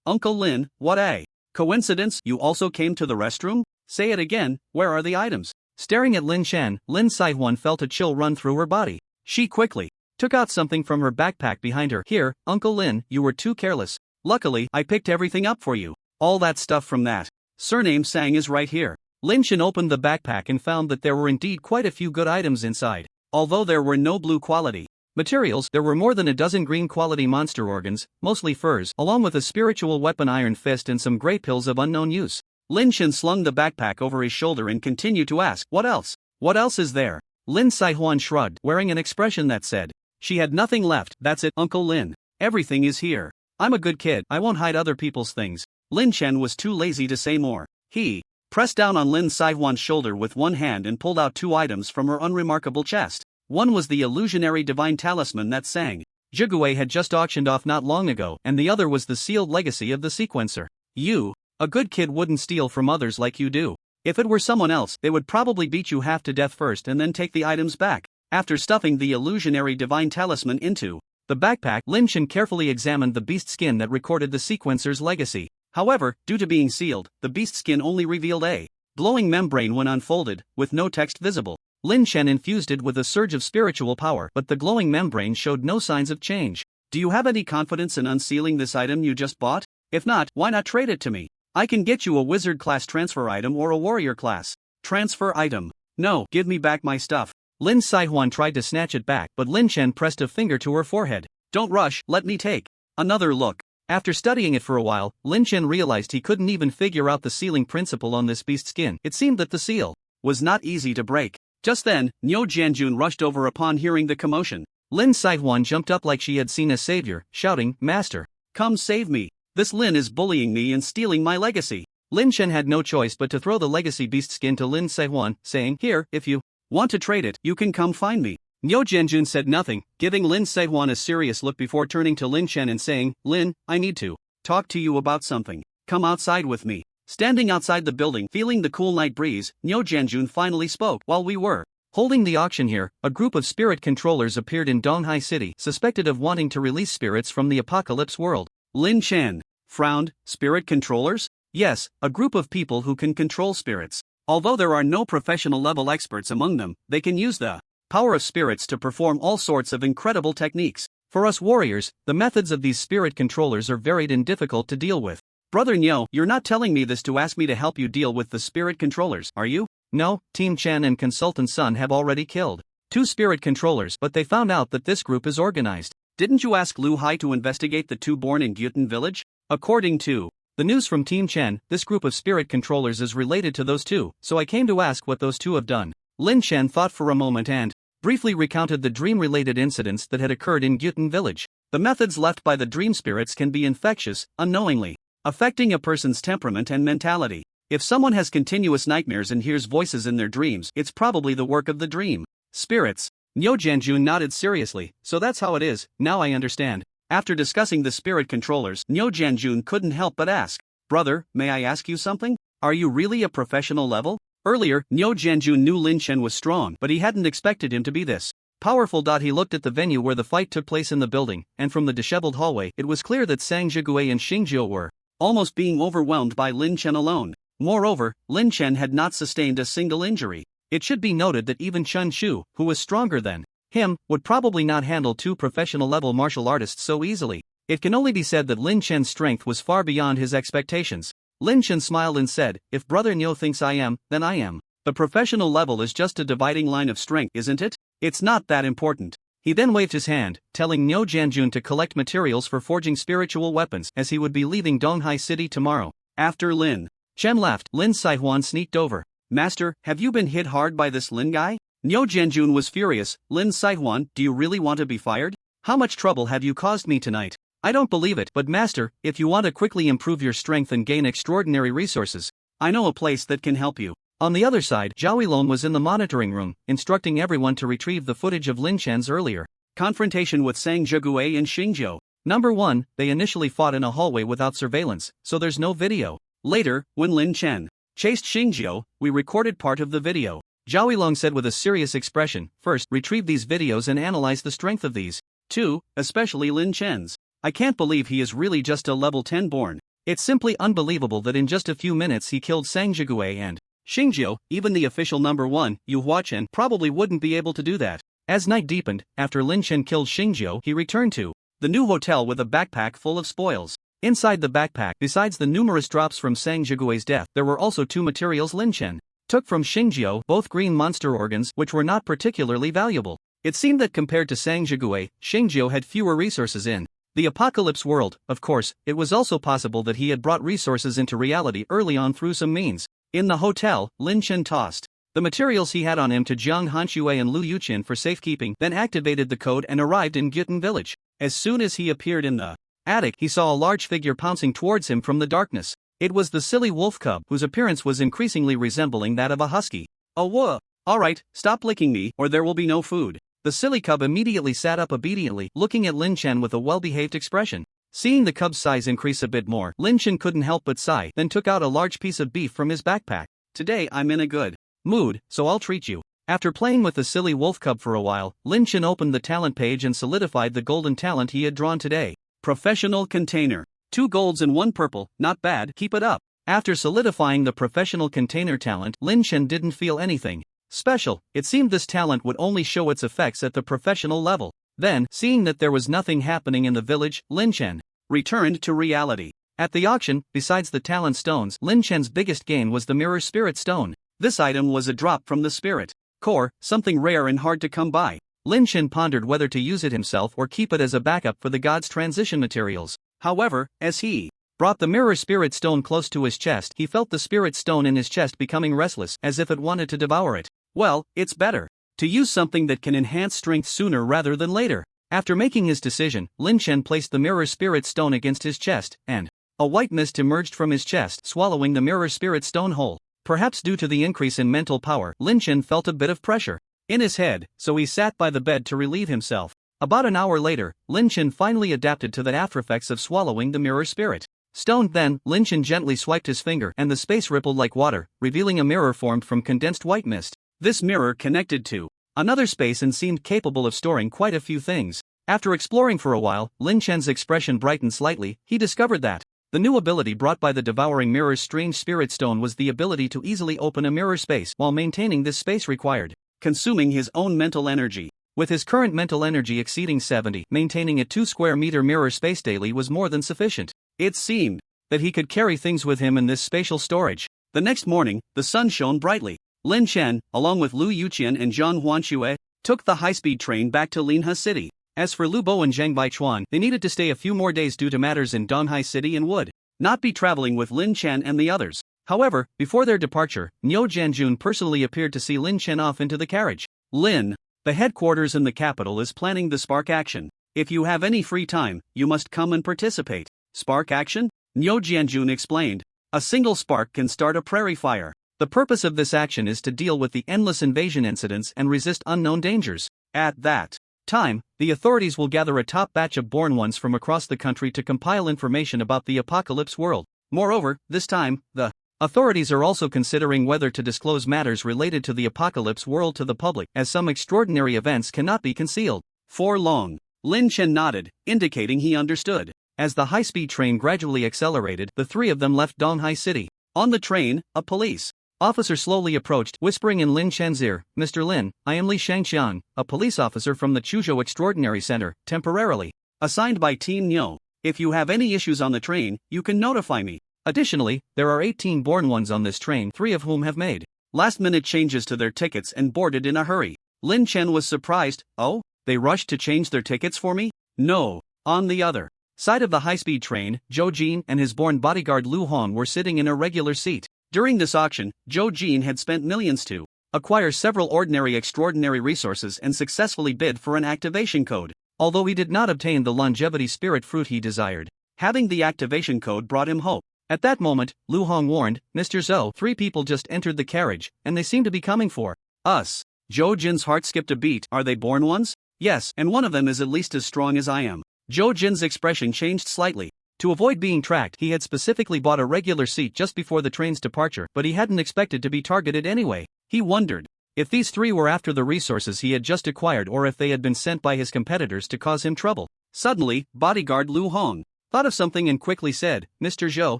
Uncle Lin, what a coincidence, you also came to the restroom? Say it again, where are the items? Staring at Lin Chen, Lin Saihuan felt a chill run through her body. She quickly took out something from her backpack behind her. Here, Uncle Lin, you were too careless. Luckily, I picked everything up for you. All that stuff from that surname Sang is right here. Lin Chen opened the backpack and found that there were indeed quite a few good items inside. Although there were no blue quality materials, there were more than a dozen green quality monster organs, mostly furs, along with a spiritual weapon iron fist and some gray pills of unknown use. Lin Chen slung the backpack over his shoulder and continued to ask, what else? What else is there? Lin Saihuan shrugged, wearing an expression that said, she had nothing left. That's it, Uncle Lin. Everything is here. I'm a good kid, I won't hide other people's things. Lin Chen was too lazy to say more. He pressed down on Lin Saihuan's shoulder with one hand and pulled out 2 items from her unremarkable chest. One was the illusionary divine talisman that Sang Zhigui had just auctioned off not long ago, and the other was the sealed legacy of the sequencer. You, a good kid, wouldn't steal from others like you do. If it were someone else, they would probably beat you half to death first and then take the items back. After stuffing the illusionary divine talisman into the backpack, Lin Chen carefully examined the beast skin that recorded the sequencer's legacy. However, due to being sealed, the beast skin only revealed a glowing membrane when unfolded, with no text visible. Lin Chen infused it with a surge of spiritual power, but the glowing membrane showed no signs of change. Do you have any confidence in unsealing this item you just bought? If not, why not trade it to me? I can get you a wizard class transfer item or a warrior class transfer item. No, give me back my stuff. Lin Saihuan tried to snatch it back, but Lin Chen pressed a finger to her forehead. Don't rush, let me take another look. After studying it for a while, Lin Chen realized he couldn't even figure out the sealing principle on this beast skin. It seemed that the seal was not easy to break. Just then, Niu Jianjun rushed over upon hearing the commotion. Lin Saihuan jumped up like she had seen a savior, shouting, "Master, come save me. This Lin is bullying me and stealing my legacy." Lin Chen had no choice but to throw the legacy beast skin to Lin Saihuan, saying, "Here, if you want to trade it, you can come find me." Niu Jianjun said nothing, giving Lin Saihuan a serious look before turning to Lin Chen and saying, "Lin, I need to talk to you about something. Come outside with me." Standing outside the building, feeling the cool night breeze, Niu Jianjun finally spoke. While we were holding the auction here, a group of spirit controllers appeared in Donghai City, suspected of wanting to release spirits from the apocalypse world. Lin Chen frowned. Spirit controllers? Yes, a group of people who can control spirits. Although there are no professional level experts among them, they can use the power of spirits to perform all sorts of incredible techniques. For us warriors, the methods of these spirit controllers are varied and difficult to deal with. Brother Niu, you're not telling me this to ask me to help you deal with the spirit controllers, are you? No, Team Chen and Consultant Sun have already killed 2 spirit controllers, but they found out that this group is organized. Didn't you ask Lu Hai to investigate the 2 born in Gyutan village? According to the news from Team Chen, this group of spirit controllers is related to those 2, so I came to ask what those 2 have done. Lin Chen thought for a moment and briefly recounted the dream-related incidents that had occurred in Gyutan village. The methods left by the dream spirits can be infectious, unknowingly affecting a person's temperament and mentality. If someone has continuous nightmares and hears voices in their dreams, it's probably the work of the dream spirits. Niu Jianjun nodded seriously. So that's how it is, now I understand. After discussing the spirit controllers, Niu Jianjun couldn't help but ask, "Brother, may I ask you something? Are you really a professional level?" Earlier, Niu Jianjun knew Lin Chen was strong, but he hadn't expected him to be this powerful. He looked at the venue where the fight took place in the building, and from the disheveled hallway, it was clear that Sang Zhigui and Xingjiu were almost being overwhelmed by Lin Chen alone. Moreover, Lin Chen had not sustained a single injury. It should be noted that even Chen Shu, who was stronger than him, would probably not handle 2 professional-level martial artists so easily. It can only be said that Lin Chen's strength was far beyond his expectations. Lin Chen smiled and said, "If Brother Niu thinks I am, then I am. The professional level is just a dividing line of strength, isn't it? It's not that important." He then waved his hand, telling Niu Jianjun to collect materials for forging spiritual weapons, as he would be leaving Donghai City tomorrow. After Lin Chen left, Lin Saihuan sneaked over. "Master, have you been hit hard by this Lin guy?" Niu Jianjun was furious. "Lin Saihuan, do you really want to be fired? How much trouble have you caused me tonight? I don't believe it, but master, if you want to quickly improve your strength and gain extraordinary resources, I know a place that can help you." On the other side, Zhao Yilong was in the monitoring room, instructing everyone to retrieve the footage of Lin Chen's earlier confrontation with Sang Zhigui and Xingjiu. Number 1, they initially fought in a hallway without surveillance, so there's no video. Later, when Lin Chen chased Xingjiu, we recorded part of the video. Zhao Yilong said with a serious expression, "First, retrieve these videos and analyze the strength of these 2, especially Lin Chen's. I can't believe he is really just a level 10 born. It's simply unbelievable that in just a few minutes he killed Sang Zhigui and Xingjiu. Even the official number 1, Yu Huachen, probably wouldn't be able to do that." As night deepened, after Lin Chen killed Xingjiu, he returned to the new hotel with a backpack full of spoils. Inside the backpack, besides the numerous drops from Sang Zhigui's death, there were also 2 materials Lin Chen took from Xingjiu, both green monster organs, which were not particularly valuable. It seemed that compared to Sang Zhigui, Xingjiu had fewer resources in the apocalypse world. Of course, it was also possible that he had brought resources into reality early on through some means. In the hotel, Lin Chen tossed the materials he had on him to Jiang Hanxue and Lu Yuqin for safekeeping, then activated the code and arrived in Gyutan village. As soon as he appeared in the attic, he saw a large figure pouncing towards him from the darkness. It was the silly wolf cub, whose appearance was increasingly resembling that of a husky. "Oh whoa, alright, stop licking me, or there will be no food." The silly cub immediately sat up obediently, looking at Lin Chen with a well-behaved expression. Seeing the cub's size increase a bit more, Lin Chen couldn't help but sigh, then took out a large piece of beef from his backpack. Today I'm in a good mood, so I'll treat you. After playing with the silly wolf cub for a while, Lin Chen opened the talent page and solidified the golden talent he had drawn today. Professional container. 2 golds and 1 purple, not bad, keep it up. After solidifying the professional container talent, Lin Chen didn't feel anything special. It seemed this talent would only show its effects at the professional level. Then, seeing that there was nothing happening in the village, Lin Chen returned to reality. At the auction, besides the talent stones, Lin Chen's biggest gain was the mirror spirit stone. This item was a drop from the spirit core, something rare and hard to come by. Lin Chen pondered whether to use it himself or keep it as a backup for the god's transition materials. However, as he brought the mirror spirit stone close to his chest, he felt the spirit stone in his chest becoming restless, as if it wanted to devour it. Well, it's better to use something that can enhance strength sooner rather than later. After making his decision, Lin Chen placed the mirror spirit stone against his chest, and a white mist emerged from his chest, swallowing the mirror spirit stone whole. Perhaps due to the increase in mental power, Lin Chen felt a bit of pressure in his head, so he sat by the bed to relieve himself. About an hour later, Lin Chen finally adapted to the aftereffects of swallowing the mirror spirit stone. Then, Lin Chen gently swiped his finger and the space rippled like water, revealing a mirror formed from condensed white mist. This mirror connected to another space and seemed capable of storing quite a few things. After exploring for a while, Lin Chen's expression brightened slightly. He discovered that the new ability brought by the devouring mirror's strange spirit stone was the ability to easily open a mirror space while maintaining this space required consuming his own mental energy. With his current mental energy exceeding 70, maintaining a 2 square meter mirror space daily was more than sufficient. It seemed that he could carry things with him in this spatial storage. The next morning, the sun shone brightly. Lin Chen, along with Lu Yuqian and Zhang Huanxue, took the high-speed train back to Linhe City. As for Lu Bo and Zhang Baichuan, they needed to stay a few more days due to matters in Donghai City and would not be traveling with Lin Chen and the others. However, before their departure, Niu Jianjun personally appeared to see Lin Chen off into the carriage. Lin, the headquarters in the capital, is planning the spark action. If you have any free time, you must come and participate. Spark action? Niu Jianjun explained. A single spark can start a prairie fire. The purpose of this action is to deal with the endless invasion incidents and resist unknown dangers. At that time, the authorities will gather a top batch of born ones from across the country to compile information about the apocalypse world. Moreover, this time, the authorities are also considering whether to disclose matters related to the apocalypse world to the public, as some extraordinary events cannot be concealed. For long, Lin Chen nodded, indicating he understood. As the high-speed train gradually accelerated, the 3 of them left Donghai City. On the train, a police officer slowly approached, whispering in Lin Chen's ear, "Mr. Lin, I am Li Shangxiang, a police officer from the Chuzhou Extraordinary Center, temporarily assigned by Team Niu. If you have any issues on the train, you can notify me. Additionally, there are 18 born ones on this train, 3 of whom have made last-minute changes to their tickets and boarded in a hurry." Lin Chen was surprised. "Oh, they rushed to change their tickets for me?" "No." On the other side of the high-speed train, Zhou Jin and his born bodyguard Lu Hong were sitting in a regular seat. During this auction, Zhou Jin had spent millions to acquire several ordinary extraordinary resources and successfully bid for an activation code. Although he did not obtain the longevity spirit fruit he desired, having the activation code brought him hope. At that moment, Lu Hong warned, "Mr. Zhou, 3 people just entered the carriage, and they seem to be coming for us." Zhou Jin's heart skipped a beat. "Are they born ones?" "Yes, and one of them is at least as strong as I am." Zhou Jin's expression changed slightly. To avoid being tracked, he had specifically bought a regular seat just before the train's departure, but he hadn't expected to be targeted anyway. He wondered if these 3 were after the resources he had just acquired or if they had been sent by his competitors to cause him trouble. Suddenly, bodyguard Lu Hong thought of something and quickly said, "Mr. Zhou,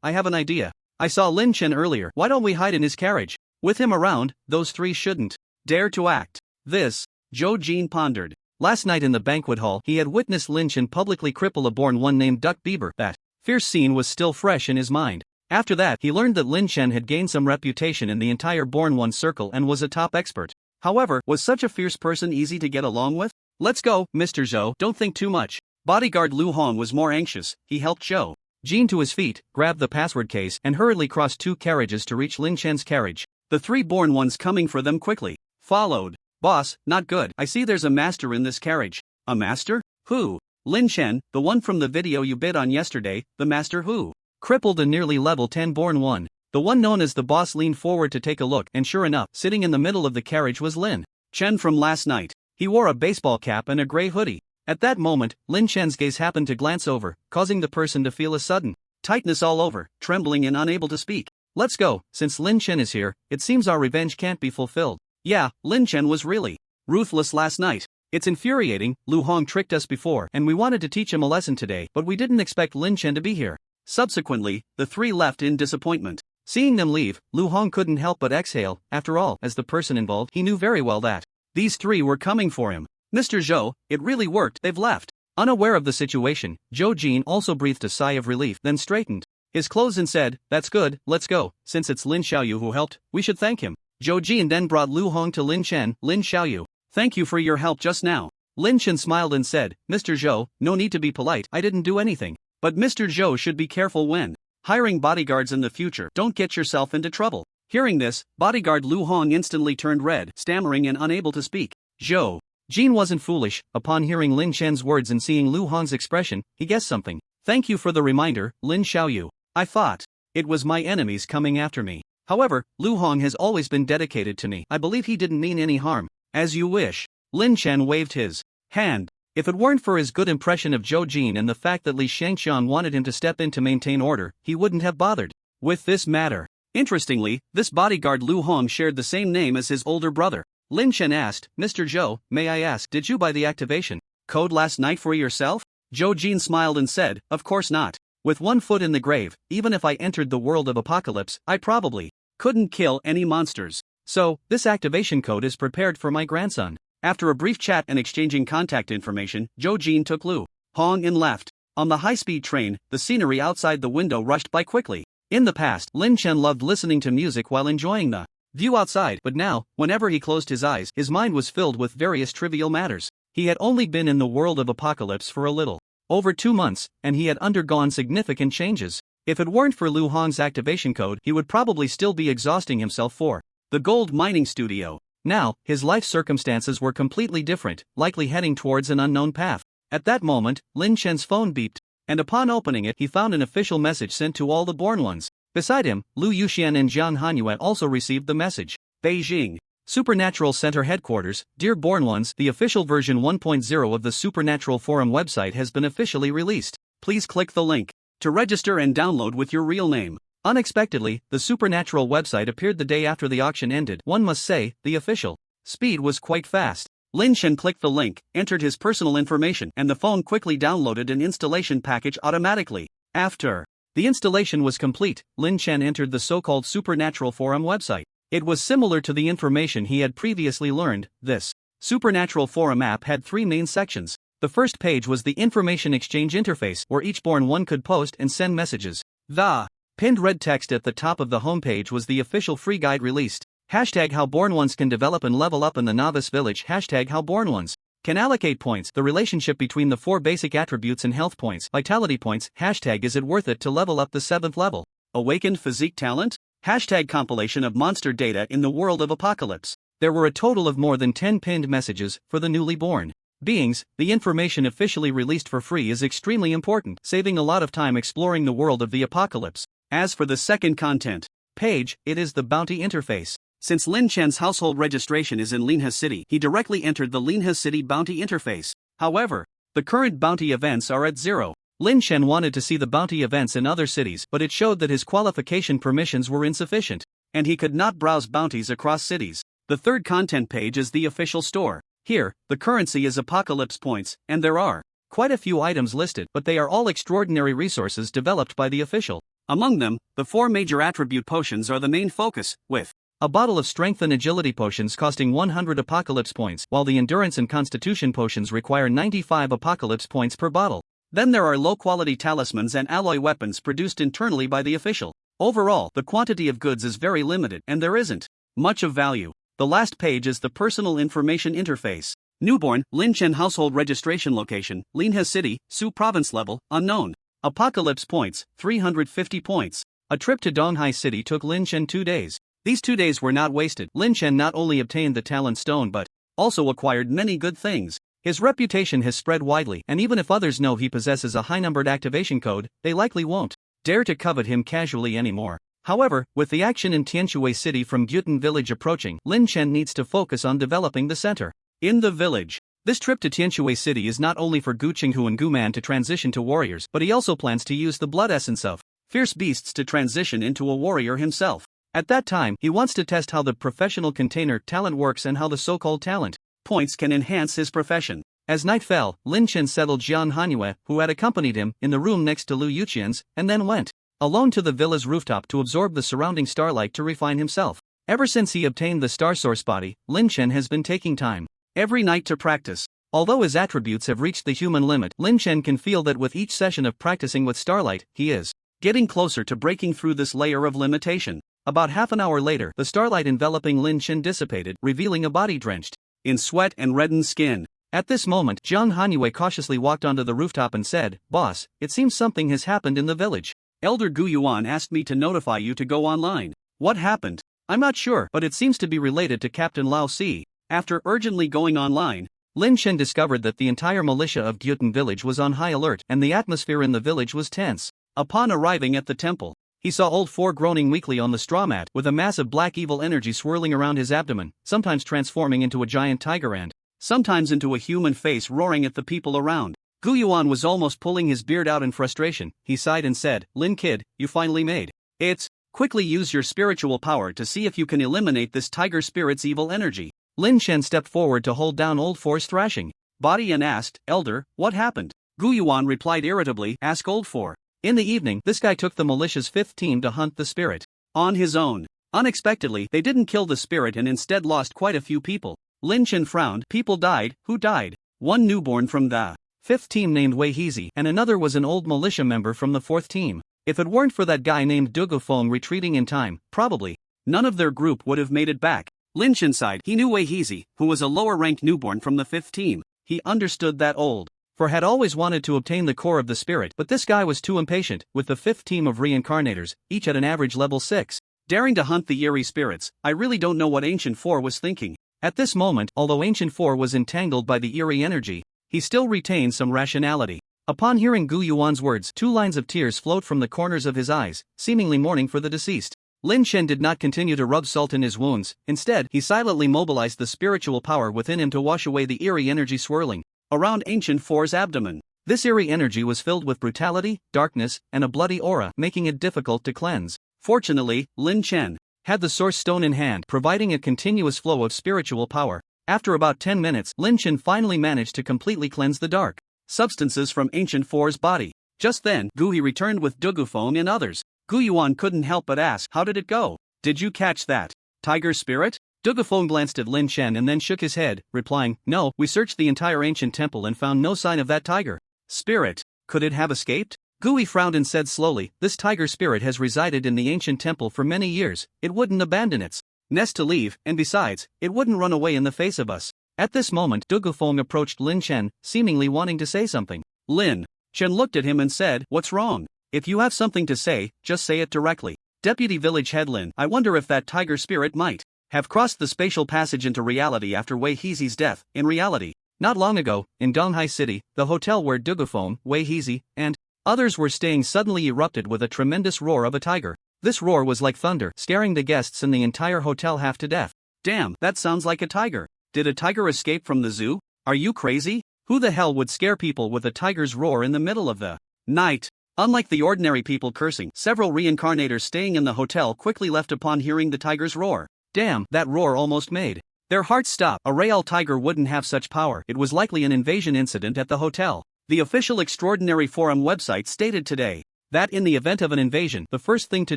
I have an idea. I saw Lin Chen earlier. Why don't we hide in his carriage? With him around, those 3 shouldn't dare to act." This, Zhou Jin pondered. Last night in the banquet hall, he had witnessed Lin Chen publicly cripple a born one named Duck Bieber. That fierce scene was still fresh in his mind. After that, he learned that Lin Chen had gained some reputation in the entire born one circle and was a top expert. However, was such a fierce person easy to get along with? "Let's go, Mr. Zhou, don't think too much." Bodyguard Lu Hong was more anxious. He helped Zhou Jin to his feet, grabbed the password case, and hurriedly crossed 2 carriages to reach Lin Chen's carriage. The 3 born ones coming for them quickly followed. "Boss, not good. I see there's a master in this carriage." "A master? Who?" "Lin Chen, the one from the video you bid on yesterday, the master who crippled a nearly level 10 born one." The one known as the boss leaned forward to take a look, and sure enough, sitting in the middle of the carriage was Lin Chen from last night. He wore a baseball cap and a gray hoodie. At that moment, Lin Chen's gaze happened to glance over, causing the person to feel a sudden tightness all over, trembling and unable to speak. Let's go. Since Lin Chen is here, it seems our revenge can't be fulfilled. Yeah, Lin Chen was really ruthless last night. It's infuriating. Lu Hong tricked us before and we wanted to teach him a lesson today, but we didn't expect Lin Chen to be here. Subsequently, the three left in disappointment. Seeing them leave, Lu Hong couldn't help but exhale. After all, as the person involved, he knew very well that these three were coming for him. Mr. Zhou, it really worked, they've left. Unaware of the situation, Zhou Jin also breathed a sigh of relief, then straightened his clothes and said, "That's good, let's go. Since it's Lin Xiaoyu who helped, we should thank him." Zhou Jin then brought Lu Hong to Lin Chen. "Lin Xiaoyu, thank you for your help just now." Lin Chen smiled and said, "Mr. Zhou, no need to be polite, I didn't do anything. But Mr. Zhou should be careful when hiring bodyguards in the future. Don't get yourself into trouble." Hearing this, bodyguard Lu Hong instantly turned red, stammering and unable to speak. Zhou Jin wasn't foolish. Upon hearing Lin Chen's words and seeing Lu Hong's expression, he guessed something. "Thank you for the reminder, Lin Xiaoyu. I thought it was my enemies coming after me. However, Lu Hong has always been dedicated to me. I believe he didn't mean any harm." "As you wish." Lin Chen waved his hand. If it weren't for his good impression of Zhou Jin and the fact that Li Shangxian wanted him to step in to maintain order, he wouldn't have bothered with this matter. Interestingly, this bodyguard Lu Hong shared the same name as his older brother. Lin Chen asked, "Mr. Zhou, may I ask, did you buy the activation code last night for yourself?" Zhou Jin smiled and said, "Of course not. With one foot in the grave, even if I entered the world of apocalypse, I probably couldn't kill any monsters. So, this activation code is prepared for my grandson." After a brief chat and exchanging contact information, Zhou Jin took Lu Hong and left. On the high-speed train, the scenery outside the window rushed by quickly. In the past, Lin Chen loved listening to music while enjoying the view outside, but now, whenever he closed his eyes, his mind was filled with various trivial matters. He had only been in the world of apocalypse for a little over 2 months, and he had undergone significant changes. If it weren't for Lu Hong's activation code, he would probably still be exhausting himself for the gold mining studio. Now, his life circumstances were completely different, likely heading towards an unknown path. At that moment, Lin Chen's phone beeped, and upon opening it, he found an official message sent to all the born ones. Beside him, Lu Yuxian and Jiang Hanyue also received the message. Beijing Supernatural Center Headquarters. Dear Born Ones, the official version 1.0 of the Supernatural Forum website has been officially released. Please click the link to register and download with your real name. Unexpectedly, the Supernatural website appeared the day after the auction ended. One must say, the official speed was quite fast. Lin Chen clicked the link, entered his personal information, and the phone quickly downloaded an installation package automatically. After the installation was complete, Lin Chen entered the so-called Supernatural Forum website. It was similar to the information he had previously learned. This Supernatural Forum app had 3 main sections. The first page was the information exchange interface, where each born one could post and send messages. The pinned red text at the top of the homepage was the official free guide released. Hashtag how born ones can develop and level up in the novice village. Hashtag how born ones can allocate points. The relationship between the 4 basic attributes and health points, vitality points. Hashtag is it worth it to level up the 7th level? Awakened physique talent? Hashtag compilation of monster data in the world of apocalypse. There were a total of more than 10 pinned messages for the newly born beings. The information officially released for free is extremely important, saving a lot of time exploring the world of the apocalypse. As for the second content page, it is the bounty interface. Since Lin Chen's household registration is in Linhe City, he directly entered the Linhe City bounty interface. However, the current bounty events are at 0. Lin Chen wanted to see the bounty events in other cities, but it showed that his qualification permissions were insufficient, and he could not browse bounties across cities. The third content page is the official store. Here, the currency is apocalypse points, and there are quite a few items listed, but they are all extraordinary resources developed by the official. Among them, the 4 major attribute potions are the main focus, with a bottle of strength and agility potions costing 100 apocalypse points, while the endurance and constitution potions require 95 apocalypse points per bottle. Then there are low-quality talismans and alloy weapons produced internally by the official. Overall, the quantity of goods is very limited, and there isn't much of value. The last page is the personal information interface. Newborn, Lin Chen household registration location, Linhe City, Su province level, unknown. Apocalypse points, 350 points. A trip to Donghai City took Lin Chen 2 days. These 2 days were not wasted. Lin Chen not only obtained the talent stone but also acquired many good things. His reputation has spread widely, and even if others know he possesses a high-numbered activation code, they likely won't dare to covet him casually anymore. However, with the action in Tianshui City from Gyutan Village approaching, Lin Chen needs to focus on developing the center in the village. This trip to Tianshui City is not only for Gu Qinghu and Gu Man to transition to warriors, but he also plans to use the blood essence of fierce beasts to transition into a warrior himself. At that time, he wants to test how the professional container talent works and how the so-called talent points can enhance his profession. As night fell, Lin Chen settled Jian Hanyue, who had accompanied him, in the room next to Lu Yuqian's, and then went alone to the villa's rooftop to absorb the surrounding starlight to refine himself. Ever since he obtained the star source body, Lin Chen has been taking time every night to practice. Although his attributes have reached the human limit, Lin Chen can feel that with each session of practicing with starlight, he is getting closer to breaking through this layer of limitation. About half an hour later, the starlight enveloping Lin Chen dissipated, revealing a body drenched in sweat and reddened skin. At this moment, Jiang Hanyue cautiously walked onto the rooftop and said, "Boss, it seems something has happened in the village. Elder Gu Yuan asked me to notify you to go online." "What happened?" "I'm not sure, but it seems to be related to Captain Lao Si." After urgently going online, Lin Chen discovered that the entire militia of Gyutan village was on high alert and the atmosphere in the village was tense. Upon arriving at the temple, he saw Old Four groaning weakly on the straw mat, with a mass of black evil energy swirling around his abdomen, sometimes transforming into a giant tiger and sometimes into a human face roaring at the people around. Gu Yuan was almost pulling his beard out in frustration. He sighed and said, "Lin kid, you finally made it. Quickly use your spiritual power to see if you can eliminate this tiger spirit's evil energy." Lin Chen stepped forward to hold down Old Four's thrashing body and asked, "Elder, what happened?" Gu Yuan replied irritably, "Ask Old Four." In the evening, this guy took the militia's 5th team to hunt the spirit on his own. Unexpectedly, they didn't kill the spirit and instead lost quite a few people. Lin Chen frowned. "People died. Who died?" "One newborn from the 5th team named Wei Heezy, and another was an old militia member from the 4th team. If it weren't for that guy named Dugu Feng retreating in time, probably none of their group would have made it back." Lin Chen sighed. He knew Wei Heezy, who was a lower-ranked newborn from the 5th team. He understood that Old Four had always wanted to obtain the core of the spirit, but this guy was too impatient. With the 5th team of reincarnators, each at an average level 6, daring to hunt the eerie spirits, I really don't know what Ancient Four was thinking. At this moment, although Ancient Four was entangled by the eerie energy, he still retained some rationality. Upon hearing Gu Yuan's words, 2 lines of tears flowed from the corners of his eyes, seemingly mourning for the deceased. Lin Chen did not continue to rub salt in his wounds. Instead, he silently mobilized the spiritual power within him to wash away the eerie energy swirling around Ancient Four's abdomen. This eerie energy was filled with brutality, darkness, and a bloody aura, making it difficult to cleanse. Fortunately, Lin Chen had the source stone in hand, providing a continuous flow of spiritual power. After about 10 minutes, Lin Chen finally managed to completely cleanse the dark substances from Ancient Four's body. Just then, Gu He returned with Dugu Feng and others. Gu Yuan couldn't help but ask, "How did it go? Did you catch that tiger spirit?" Dugu Feng glanced at Lin Chen and then shook his head, replying, "No, we searched the entire ancient temple and found no sign of that tiger spirit. Could it have escaped?" Gui frowned and said slowly, "This tiger spirit has resided in the ancient temple for many years. It wouldn't abandon its nest to leave, and besides, it wouldn't run away in the face of us." At this moment, Dugu Feng approached Lin Chen, seemingly wanting to say something. Lin Chen looked at him and said, "What's wrong? If you have something to say, just say it directly." Deputy Village Head Lin, "I wonder if that tiger spirit might have crossed the spatial passage into reality after Wei Heezy's death." In reality, not long ago, in Donghai City, the hotel where Dugu Feng, Wei Heezy, and others were staying suddenly erupted with a tremendous roar of a tiger. This roar was like thunder, scaring the guests in the entire hotel half to death. "Damn, that sounds like a tiger. Did a tiger escape from the zoo? Are you crazy? Who the hell would scare people with a tiger's roar in the middle of the night?" Unlike the ordinary people cursing, several reincarnators staying in the hotel quickly left upon hearing the tiger's roar. Damn, that roar almost made their hearts stop. A real tiger wouldn't have such power. It was likely an invasion incident at the hotel. The official Extraordinary Forum website stated today that in the event of an invasion, the first thing to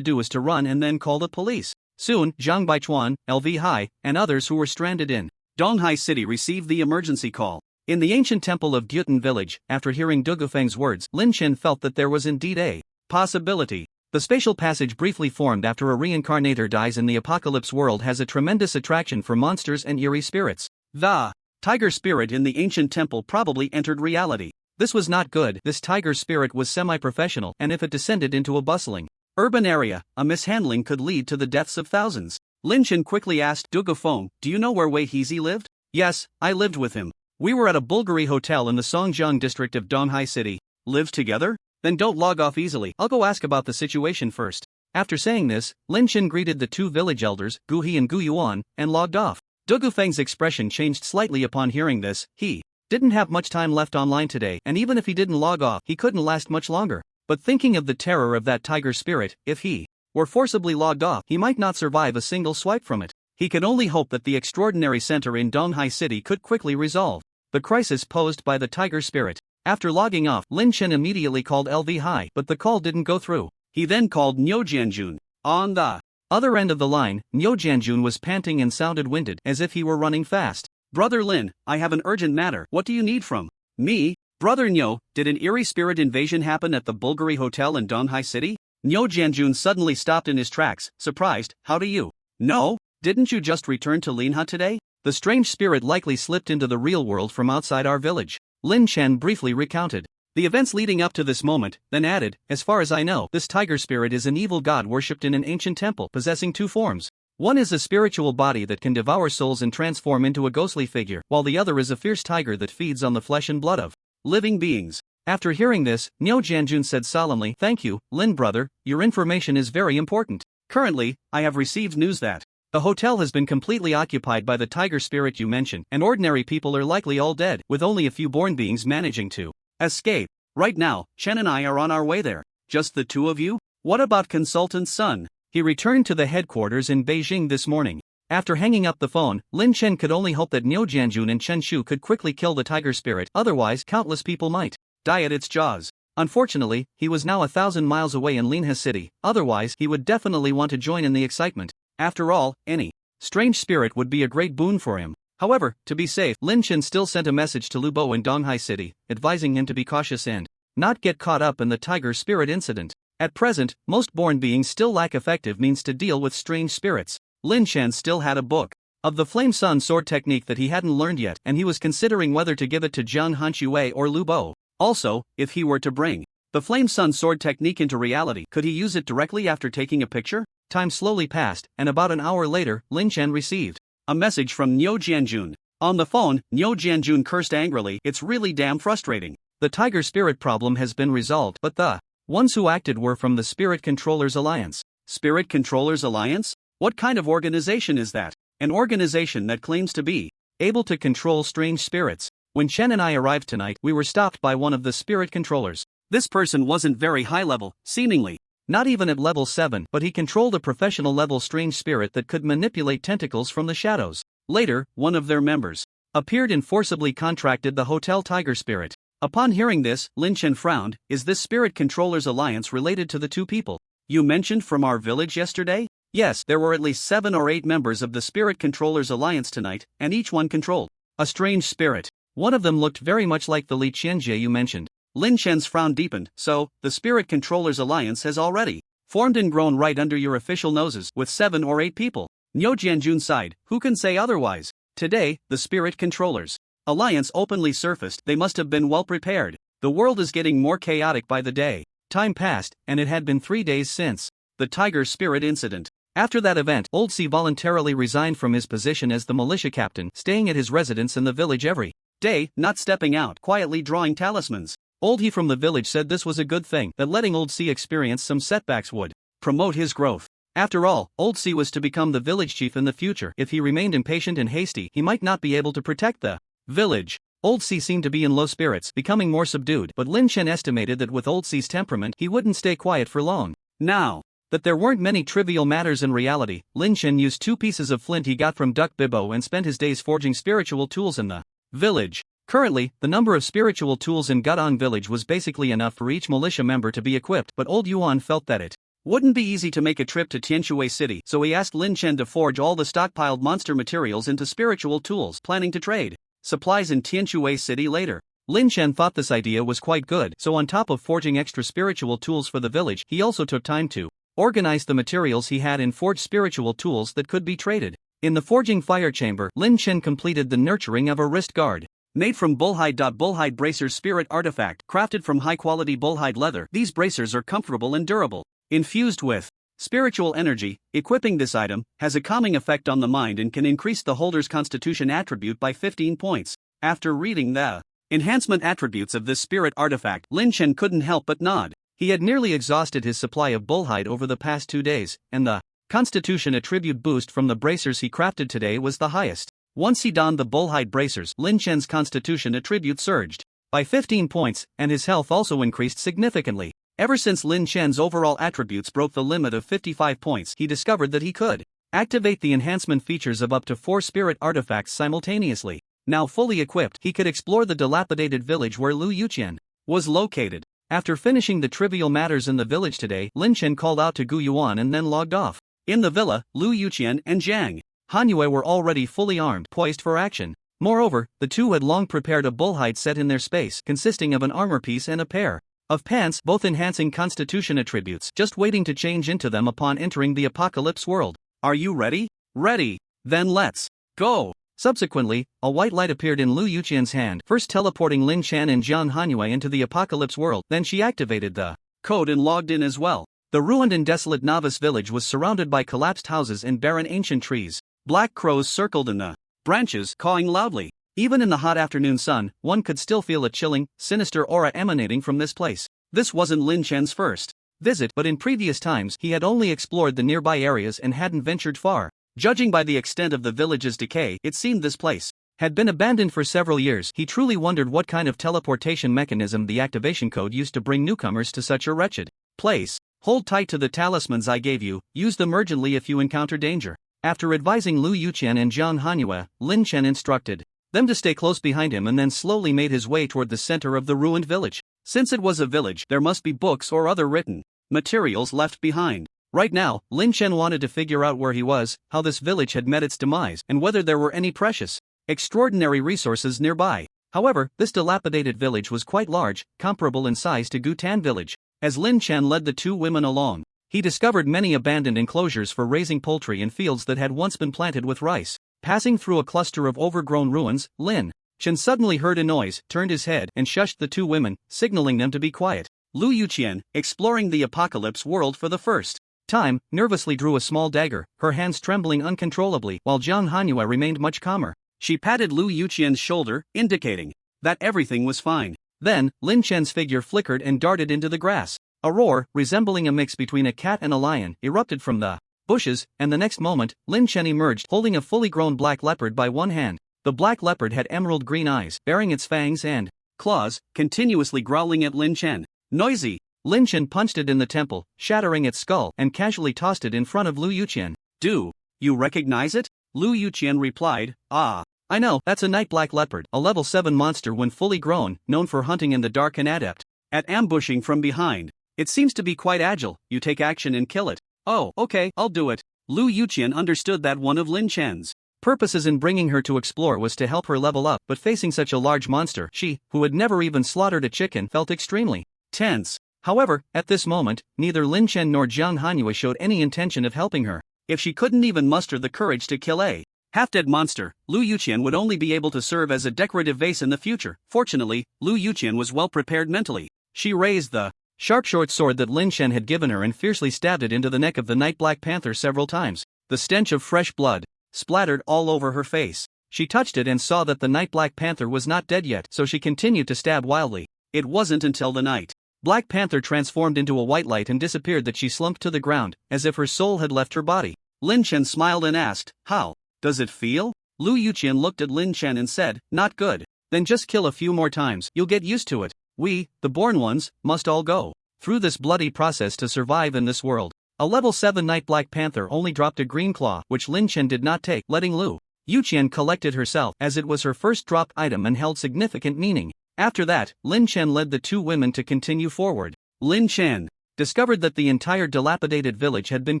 do is to run and then call the police. Soon, Zhang Baichuan, LV Hai, and others who were stranded in Donghai City received the emergency call. In the ancient temple of Gyutan village, after hearing Dugu Feng's words, Lin Chen felt that there was indeed a possibility. The spatial passage briefly formed after a reincarnator dies in the apocalypse world has a tremendous attraction for monsters and eerie spirits. The tiger spirit in the ancient temple probably entered reality. This was not good. This tiger spirit was semi-professional, and if it descended into a bustling urban area, a mishandling could lead to the deaths of thousands. Lin Chen quickly asked Dugu Feng, "Do you know where Wei Heezy lived?" "Yes, I lived with him. We were at a Bulgari hotel in the Songjiang district of Donghai City." "Lived together? Then don't log off easily. I'll go ask about the situation first." After saying this, Lin Chen greeted the 2 village elders, Gu He and Gu Yuan, and logged off. Dugu Feng's expression changed slightly upon hearing this. He didn't have much time left online today, and even if he didn't log off, he couldn't last much longer. But thinking of the terror of that tiger spirit, if he were forcibly logged off, he might not survive a single swipe from it. He could only hope that the extraordinary center in Donghai City could quickly resolve the crisis posed by the tiger spirit. After logging off, Lin Chen immediately called LV Hai, but the call didn't go through. He then called Nyo Jianjun. On the other end of the line, Nyo Jianjun was panting and sounded winded, as if he were running fast. Brother Lin, I have an urgent matter. What do you need from me? Brother Nyo, did an eerie spirit invasion happen at the Bulgari Hotel in Donghai City? Nyo Jianjun suddenly stopped in his tracks, surprised. How do you know? Didn't you just return to Linha today? The strange spirit likely slipped into the real world from outside our village. Lin Chen briefly recounted the events leading up to this moment, then added, as far as I know, this tiger spirit is an evil god worshipped in an ancient temple possessing two forms. One is a spiritual body that can devour souls and transform into a ghostly figure, while the other is a fierce tiger that feeds on the flesh and blood of living beings. After hearing this, Nyo Jianjun said solemnly, Thank you, Lin brother, your information is very important. Currently, I have received news that the hotel has been completely occupied by the tiger spirit you mentioned, and ordinary people are likely all dead, with only a few born beings managing to escape. Right now, Chen and I are on our way there. Just the two of you? What about Consultant's son? He returned to the headquarters in Beijing this morning. After hanging up the phone, Lin Chen could only hope that Nyo Jianjun and Chen Shu could quickly kill the tiger spirit, otherwise countless people might die at its jaws. Unfortunately, he was now 1,000 miles away in Linha City, otherwise he would definitely want to join in the excitement. After all, any strange spirit would be a great boon for him. However, to be safe, Lin Chen still sent a message to Lu Bo in Donghai City, advising him to be cautious and not get caught up in the tiger spirit incident. At present, most born beings still lack effective means to deal with strange spirits. Lin Chen still had a book of the Flame Sun sword technique that he hadn't learned yet, and he was considering whether to give it to Jiang Hanxue or Lu Bo. Also, if he were to bring the Flame Sun sword technique into reality, could he use it directly after taking a picture? Time slowly passed, and about an hour later, Lin Chen received a message from Nyo Jianjun. On the phone, Nyo Jianjun cursed angrily, It's really damn frustrating. The tiger spirit problem has been resolved, but the ones who acted were from the Spirit Controllers Alliance. Spirit Controllers Alliance? What kind of organization is that? An organization that claims to be able to control strange spirits. When Chen and I arrived tonight, we were stopped by one of the spirit controllers. This person wasn't very high level, seemingly not even at level 7, but he controlled a professional level strange spirit that could manipulate tentacles from the shadows. Later, one of their members appeared and forcibly contracted the hotel tiger spirit. Upon hearing this, Lin Chen frowned. Is this Spirit Controllers Alliance related to the two people you mentioned from our village yesterday? Yes, there were at least 7 or 8 members of the Spirit Controllers Alliance tonight, and each one controlled a strange spirit. One of them looked very much like the Li Qianjie you mentioned. Lin Chen's frown deepened. So, the Spirit Controllers Alliance has already formed and grown right under your official noses, with 7 or 8 people. Nyo Jianjun sighed. Who can say otherwise? Today, the Spirit Controllers Alliance openly surfaced. They must have been well prepared. The world is getting more chaotic by the day. Time passed, and it had been 3 days since the tiger spirit incident. After that event, Old C voluntarily resigned from his position as the militia captain, staying at his residence in the village every day, not stepping out, quietly drawing talismans. Old He from the village said this was a good thing, that letting Old C experience some setbacks would promote his growth. After all, Old C was to become the village chief in the future. If he remained impatient and hasty, he might not be able to protect the village. Old C seemed to be in low spirits, becoming more subdued, but Lin Chen estimated that with Old C's temperament, he wouldn't stay quiet for long. Now that there weren't many trivial matters in reality, Lin Chen used 2 pieces of flint he got from Duck Bibbo and spent his days forging spiritual tools in the village. Currently, the number of spiritual tools in Gudong village was basically enough for each militia member to be equipped, but Old Yuan felt that it wouldn't be easy to make a trip to Tianshui City, so he asked Lin Chen to forge all the stockpiled monster materials into spiritual tools, planning to trade supplies in Tianshui City later. Lin Chen thought this idea was quite good, so on top of forging extra spiritual tools for the village, he also took time to organize the materials he had and forge spiritual tools that could be traded. In the forging fire chamber, Lin Chen completed the nurturing of a wrist guard. Made from bullhide. Bullhide bracers spirit artifact, crafted from high-quality bullhide leather. These bracers are comfortable and durable. Infused with spiritual energy, equipping this item has a calming effect on the mind and can increase the holder's constitution attribute by 15 points. After reading the enhancement attributes of this spirit artifact, Lin Chen couldn't help but nod. He had nearly exhausted his supply of bullhide over the past 2 days, and the constitution attribute boost from the bracers he crafted today was the highest. Once he donned the bullhide bracers, Lin Chen's constitution attribute surged by 15 points, and his health also increased significantly. Ever since Lin Chen's overall attributes broke the limit of 55 points, he discovered that he could activate the enhancement features of up to 4 spirit artifacts simultaneously. Now fully equipped, he could explore the dilapidated village where Lu Yuqian was located. After finishing the trivial matters in the village today, Lin Chen called out to Gu Yuan and then logged off. In the villa, Lu Yuqian and Zhang Hanyue were already fully armed, poised for action. Moreover, the two had long prepared a bullhide set in their space, consisting of an armor piece and a pair of pants, both enhancing constitution attributes, just waiting to change into them upon entering the apocalypse world. Are you ready? Ready. Then let's go. Subsequently, a white light appeared in Lu Yuqian's hand, first teleporting Lin Chen and Jiang Hanyue into the apocalypse world, then she activated the code and logged in as well. The ruined and desolate novice village was surrounded by collapsed houses and barren ancient trees. Black crows circled in the branches, cawing loudly. Even in the hot afternoon sun, one could still feel a chilling, sinister aura emanating from this place. This wasn't Lin Chen's first visit, but in previous times he had only explored the nearby areas and hadn't ventured far. Judging by the extent of the village's decay, it seemed this place had been abandoned for several years. He truly wondered what kind of teleportation mechanism the activation code used to bring newcomers to such a wretched place. Hold tight to the talismans I gave you, use them urgently if you encounter danger. After advising Lu Yuqian and Jiang Hanyue, Lin Chen instructed them to stay close behind him and then slowly made his way toward the center of the ruined village. Since it was a village, there must be books or other written materials left behind. Right now, Lin Chen wanted to figure out where he was, how this village had met its demise, and whether there were any precious, extraordinary resources nearby. However, this dilapidated village was quite large, comparable in size to Gutan village. As Lin Chen led the two women along, he discovered many abandoned enclosures for raising poultry and fields that had once been planted with rice. Passing through a cluster of overgrown ruins, Lin Chen suddenly heard a noise, turned his head, and shushed the two women, signaling them to be quiet. Lu Yuqian, exploring the apocalypse world for the first time, nervously drew a small dagger, her hands trembling uncontrollably, while Jiang Hanyue remained much calmer. She patted Lu Yuqian's shoulder, indicating that everything was fine. Then, Lin Chen's figure flickered and darted into the grass. A roar, resembling a mix between a cat and a lion, erupted from the bushes, and the next moment, Lin Chen emerged holding a fully grown black leopard by one hand. The black leopard had emerald green eyes, bearing its fangs and claws, continuously growling at Lin Chen. Noisy! Lin Chen punched it in the temple, shattering its skull, and casually tossed it in front of Lu Yuqian. Do you recognize it? Lu Yuqian replied, Ah, I know, that's a night black leopard, a level 7 monster when fully grown, known for hunting in the dark and adept at ambushing from behind. It seems to be quite agile, you take action and kill it. Oh, okay, I'll do it. Lu Yuqian understood that one of Lin Chen's purposes in bringing her to explore was to help her level up, but facing such a large monster, she, who had never even slaughtered a chicken, felt extremely tense. However, at this moment, neither Lin Chen nor Jiang Hanyue showed any intention of helping her. If she couldn't even muster the courage to kill a half-dead monster, Lu Yuqian would only be able to serve as a decorative vase in the future. Fortunately, Lu Yuqian was well prepared mentally. She raised the sharp short sword that Lin Chen had given her and fiercely stabbed it into the neck of the night black panther several times. The stench of fresh blood splattered all over her face. She touched it and saw that the night black panther was not dead yet, so she continued to stab wildly. It wasn't until the night black panther transformed into a white light and disappeared that she slumped to the ground, as if her soul had left her body. Lin Chen smiled and asked, How does it feel? Lu Yuqian looked at Lin Chen and said, Not good. Then just kill a few more times, you'll get used to it. We, the born ones, must all go through this bloody process to survive in this world. A level 7 night black panther only dropped a green claw, which Lin Chen did not take, letting Lu Yuqian collected herself, as it was her first dropped item and held significant meaning. After that, Lin Chen led the two women to continue forward. Lin Chen discovered that the entire dilapidated village had been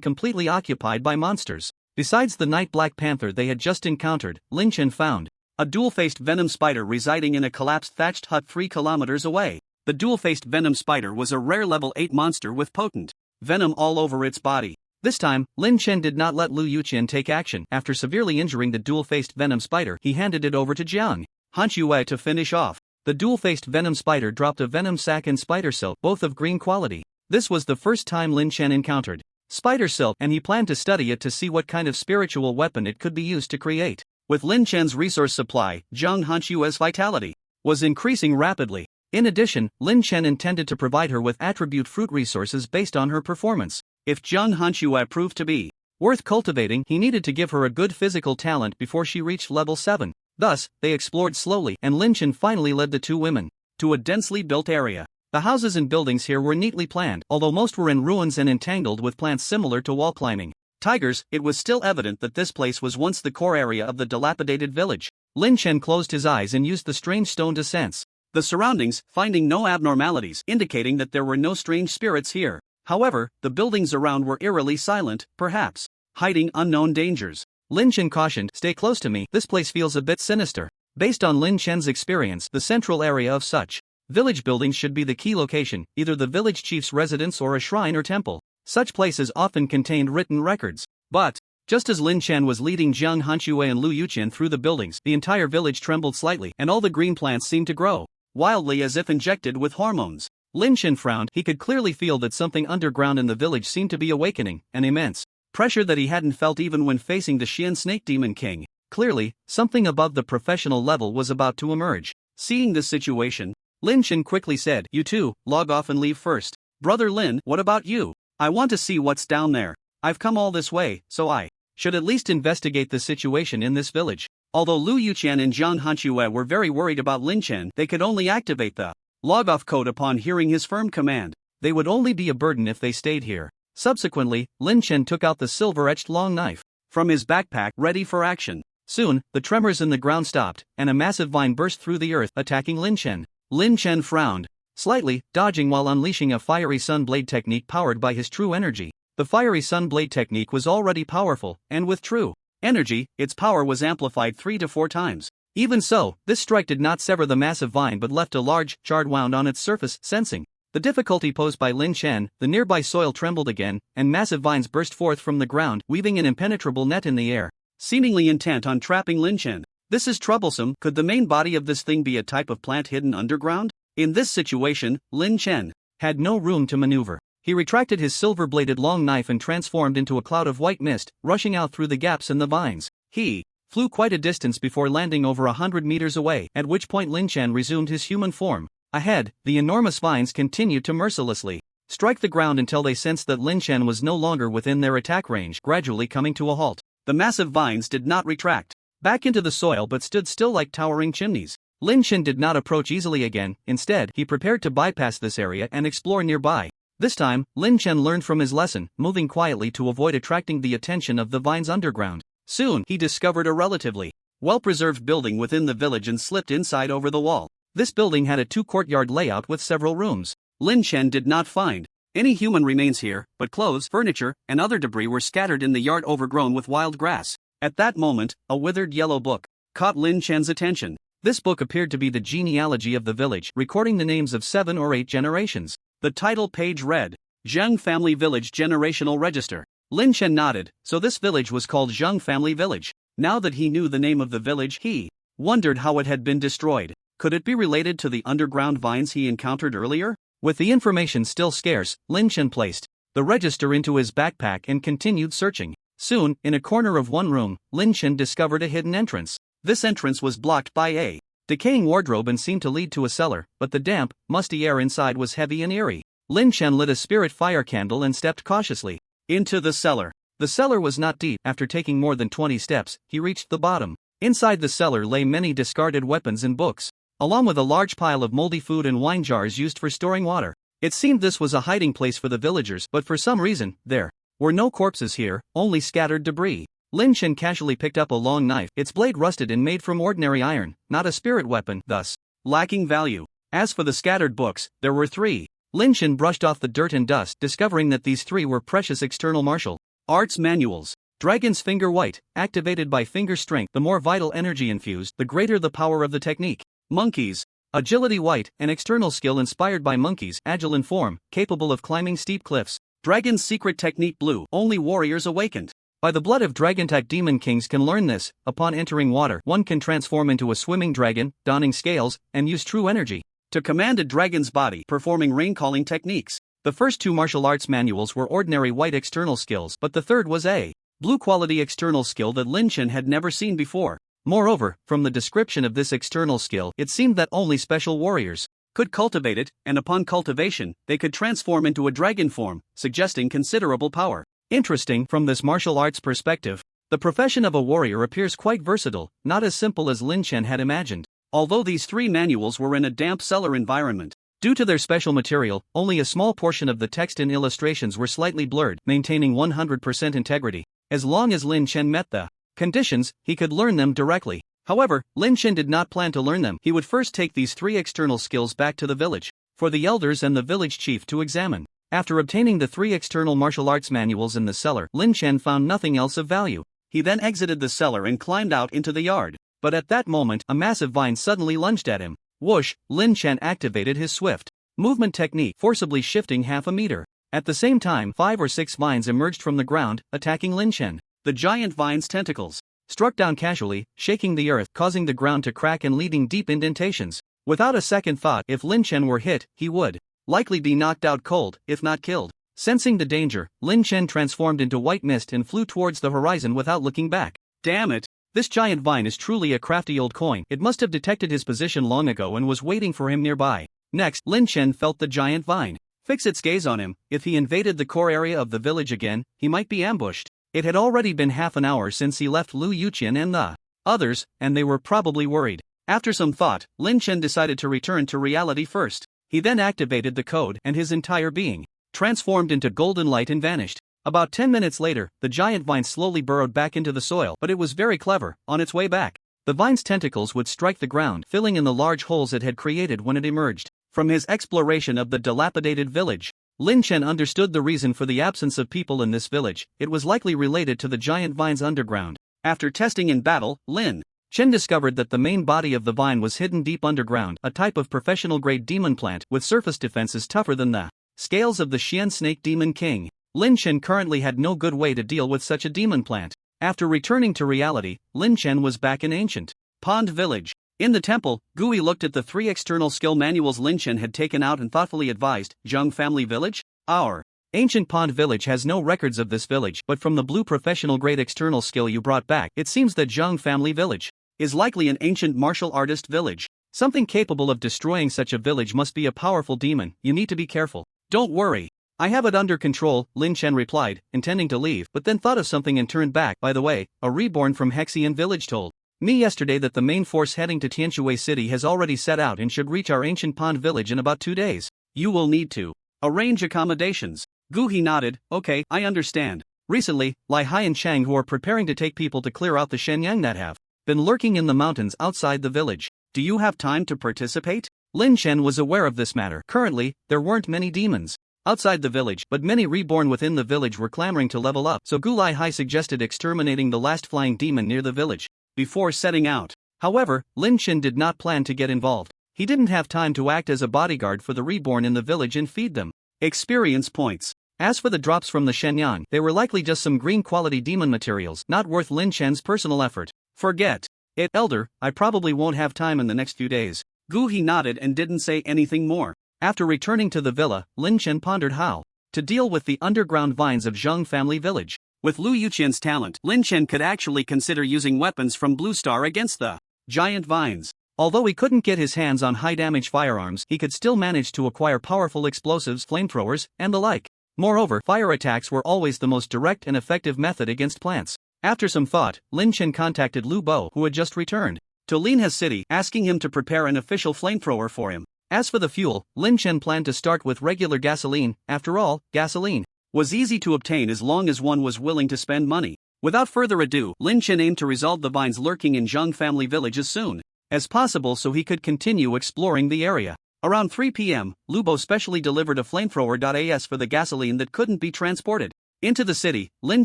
completely occupied by monsters. Besides the night black panther they had just encountered, Lin Chen found a dual-faced venom spider residing in a collapsed thatched hut 3 kilometers away. The dual-faced venom spider was a rare level 8 monster with potent venom all over its body. This time, Lin Chen did not let Lu Yuqian take action. After severely injuring the dual-faced venom spider, he handed it over to Jiang Hanyue to finish off. The dual-faced venom spider dropped a venom sac and spider silk, both of green quality. This was the first time Lin Chen encountered spider silk, and he planned to study it to see what kind of spiritual weapon it could be used to create. With Lin Chen's resource supply, Jiang Hanyue's vitality was increasing rapidly. In addition, Lin Chen intended to provide her with attribute fruit resources based on her performance. If Jiang Hanyue proved to be worth cultivating, he needed to give her a good physical talent before she reached level 7. Thus, they explored slowly, and Lin Chen finally led the two women to a densely built area. The houses and buildings here were neatly planned, although most were in ruins and entangled with plants similar to wall climbing tigers. It was still evident that this place was once the core area of the dilapidated village. Lin Chen closed his eyes and used the strange stone to sense the surroundings, finding no abnormalities, indicating that there were no strange spirits here. However, the buildings around were eerily silent, perhaps hiding unknown dangers. Lin Chen cautioned, "Stay close to me, this place feels a bit sinister." Based on Lin Chen's experience, the central area of such village buildings should be the key location, either the village chief's residence or a shrine or temple. Such places often contained written records. But just as Lin Chen was leading Jiang Hanxue and Lu Yuqian through the buildings, the entire village trembled slightly, and all the green plants seemed to grow wildly as if injected with hormones. Lin Chen frowned. He could clearly feel that something underground in the village seemed to be awakening, an immense pressure that he hadn't felt even when facing the Xian Snake Demon King. Clearly, something above the professional level was about to emerge. Seeing this situation, Lin Chen quickly said, "You two, log off and leave first." "Brother Lin, what about you? I want to see what's down there. I've come all this way, so I should at least investigate the situation in this village." Although Lu Yuqian and Jiang Hanxue were very worried about Lin Chen, they could only activate the log-off code upon hearing his firm command. They would only be a burden if they stayed here. Subsequently, Lin Chen took out the silver-etched long knife from his backpack, ready for action. Soon, the tremors in the ground stopped, and a massive vine burst through the earth, attacking Lin Chen. Lin Chen frowned slightly, dodging while unleashing a fiery sun blade technique powered by his true energy. The fiery sun blade technique was already powerful, and with true energy, its power was amplified 3 to 4 times. Even so, this strike did not sever the massive vine but left a large, charred wound on its surface. Sensing the difficulty posed by Lin Chen, the nearby soil trembled again, and massive vines burst forth from the ground, weaving an impenetrable net in the air, seemingly intent on trapping Lin Chen. This is troublesome. Could the main body of this thing be a type of plant hidden underground? In this situation, Lin Chen had no room to maneuver. He retracted his silver-bladed long knife and transformed into a cloud of white mist, rushing out through the gaps in the vines. He flew quite a distance before landing over 100 meters away, at which point Lin Chen resumed his human form. Ahead, the enormous vines continued to mercilessly strike the ground until they sensed that Lin Chen was no longer within their attack range, gradually coming to a halt. The massive vines did not retract back into the soil but stood still like towering chimneys. Lin Chen did not approach easily again. Instead, he prepared to bypass this area and explore nearby. This time, Lin Chen learned from his lesson, moving quietly to avoid attracting the attention of the vines underground. Soon, he discovered a relatively well-preserved building within the village and slipped inside over the wall. This building had a 2-courtyard layout with several rooms. Lin Chen did not find any human remains here, but clothes, furniture, and other debris were scattered in the yard overgrown with wild grass. At that moment, a withered yellow book caught Lin Chen's attention. This book appeared to be the genealogy of the village, recording the names of 7 or 8 generations. The title page read, Zheng Family Village Generational Register. Lin Chen nodded. So this village was called Zheng Family Village. Now that he knew the name of the village, he wondered how it had been destroyed. Could it be related to the underground vines he encountered earlier? With the information still scarce, Lin Chen placed the register into his backpack and continued searching. Soon, in a corner of one room, Lin Chen discovered a hidden entrance. This entrance was blocked by a decaying wardrobe and seemed to lead to a cellar, but the damp, musty air inside was heavy and eerie. Lin Chen lit a spirit fire candle and stepped cautiously into the cellar. The cellar was not deep. After taking more than 20 steps, he reached the bottom. Inside the cellar lay many discarded weapons and books, along with a large pile of moldy food and wine jars used for storing water. It seemed this was a hiding place for the villagers, but for some reason, there were no corpses here, only scattered debris. Lin Chen casually picked up a long knife, its blade rusted and made from ordinary iron, not a spirit weapon, thus lacking value. As for the scattered books, there were 3. Lin Chen brushed off the dirt and dust, discovering that these 3 were precious external martial arts manuals. Dragon's Finger White, activated by finger strength. The more vital energy infused, the greater the power of the technique. Monkeys, Agility White, an external skill inspired by monkeys, agile in form, capable of climbing steep cliffs. Dragon's Secret Technique Blue, only warriors awakened by the blood of Dragon-type demon kings can learn this. Upon entering water, one can transform into a swimming dragon, donning scales, and use true energy to command a dragon's body, performing rain-calling techniques. The first 2 martial arts manuals were ordinary white external skills, but the third was a blue-quality external skill that Lin Chen had never seen before. Moreover, from the description of this external skill, it seemed that only special warriors could cultivate it, and upon cultivation, they could transform into a dragon form, suggesting considerable power. Interesting. From this martial arts perspective, the profession of a warrior appears quite versatile, not as simple as Lin Chen had imagined. Although these 3 manuals were in a damp cellar environment, Due to their special material, only a small portion of the text and illustrations were slightly blurred, maintaining 100% integrity. As long as Lin Chen met the conditions, he could learn them directly. However, Lin Chen did not plan to learn them. He would first take these 3 external skills back to the village for the elders and the village chief to examine. After obtaining the 3 external martial arts manuals in the cellar, Lin Chen found nothing else of value. He then exited the cellar and climbed out into the yard. But at that moment, a massive vine suddenly lunged at him. Whoosh! Lin Chen activated his swift movement technique, forcibly shifting half a meter. At the same time, 5 or 6 vines emerged from the ground, attacking Lin Chen. The giant vine's tentacles struck down casually, shaking the earth, causing the ground to crack and leaving deep indentations. Without a second thought, if Lin Chen were hit, he would likely be knocked out cold, if not killed. Sensing the danger, Lin Chen transformed into white mist and flew towards the horizon without looking back. Damn it! This giant vine is truly a crafty old coin. It must have detected his position long ago and was waiting for him nearby. Next, Lin Chen felt the giant vine fix its gaze on him. If he invaded the core area of the village again, he might be ambushed. It had already been half an hour since he left Lu Yuqian and the others, and they were probably worried. After some thought, Lin Chen decided to return to reality first. He then activated the code, and his entire being transformed into golden light and vanished. About 10 minutes later, the giant vine slowly burrowed back into the soil, but it was very clever. On its way back, the vine's tentacles would strike the ground, filling in the large holes it had created when it emerged. From his exploration of the dilapidated village, Lin Chen understood the reason for the absence of people in this village. It was likely related to the giant vine's underground. After testing in battle, Lin Chen discovered that the main body of the vine was hidden deep underground, a type of professional-grade demon plant with surface defenses tougher than the scales of the Xian Snake Demon King. Lin Chen currently had no good way to deal with such a demon plant. After returning to reality, Lin Chen was back in ancient Pond Village. In the temple, Gui looked at the 3 external skill manuals Lin Chen had taken out and thoughtfully advised, Zheng Family Village? Our ancient Pond Village has no records of this village, but from the blue professional grade external skill you brought back, it seems that Zheng Family Village is likely an ancient martial artist village. Something capable of destroying such a village must be a powerful demon. You need to be careful. Don't worry. I have it under control, Lin Chen replied, intending to leave, but then thought of something and turned back. By the way, a reborn from Hexian village told me yesterday that the main force heading to Tianshui City has already set out and should reach our ancient pond village in about 2 days. You will need to arrange accommodations. Gu He nodded. Okay, I understand. Recently, Lai Hai and Chang who are preparing to take people to clear out the Shenyang that have been lurking in the mountains outside the village. Do you have time to participate? Lin Chen was aware of this matter. Currently, there weren't many demons outside the village, but many reborn within the village were clamoring to level up, so Gu Lai Hai suggested exterminating the last flying demon near the village before setting out. However, Lin Chen did not plan to get involved. He didn't have time to act as a bodyguard for the reborn in the village and feed them experience points. As for the drops from the Shenyang, they were likely just some green quality demon materials, not worth Lin Chen's personal effort. Forget it, Elder, I probably won't have time in the next few days. Gu He nodded and didn't say anything more. After returning to the villa, Lin Chen pondered how to deal with the underground vines of Zheng Family Village. With Lu Yuqian's talent, Lin Chen could actually consider using weapons from Blue Star against the giant vines. Although he couldn't get his hands on high-damage firearms, he could still manage to acquire powerful explosives, flamethrowers, and the like. Moreover, fire attacks were always the most direct and effective method against plants. After some thought, Lin Chen contacted Lu Bo, who had just returned to Linhe City, asking him to prepare an official flamethrower for him. As for the fuel, Lin Chen planned to start with regular gasoline. After all, gasoline was easy to obtain as long as one was willing to spend money. Without further ado, Lin Chen aimed to resolve the vines lurking in Zheng Family Village as soon as possible so he could continue exploring the area. Around 3 p.m., Lu Bo specially delivered a flamethrower.as for the gasoline that couldn't be transported into the city. Lin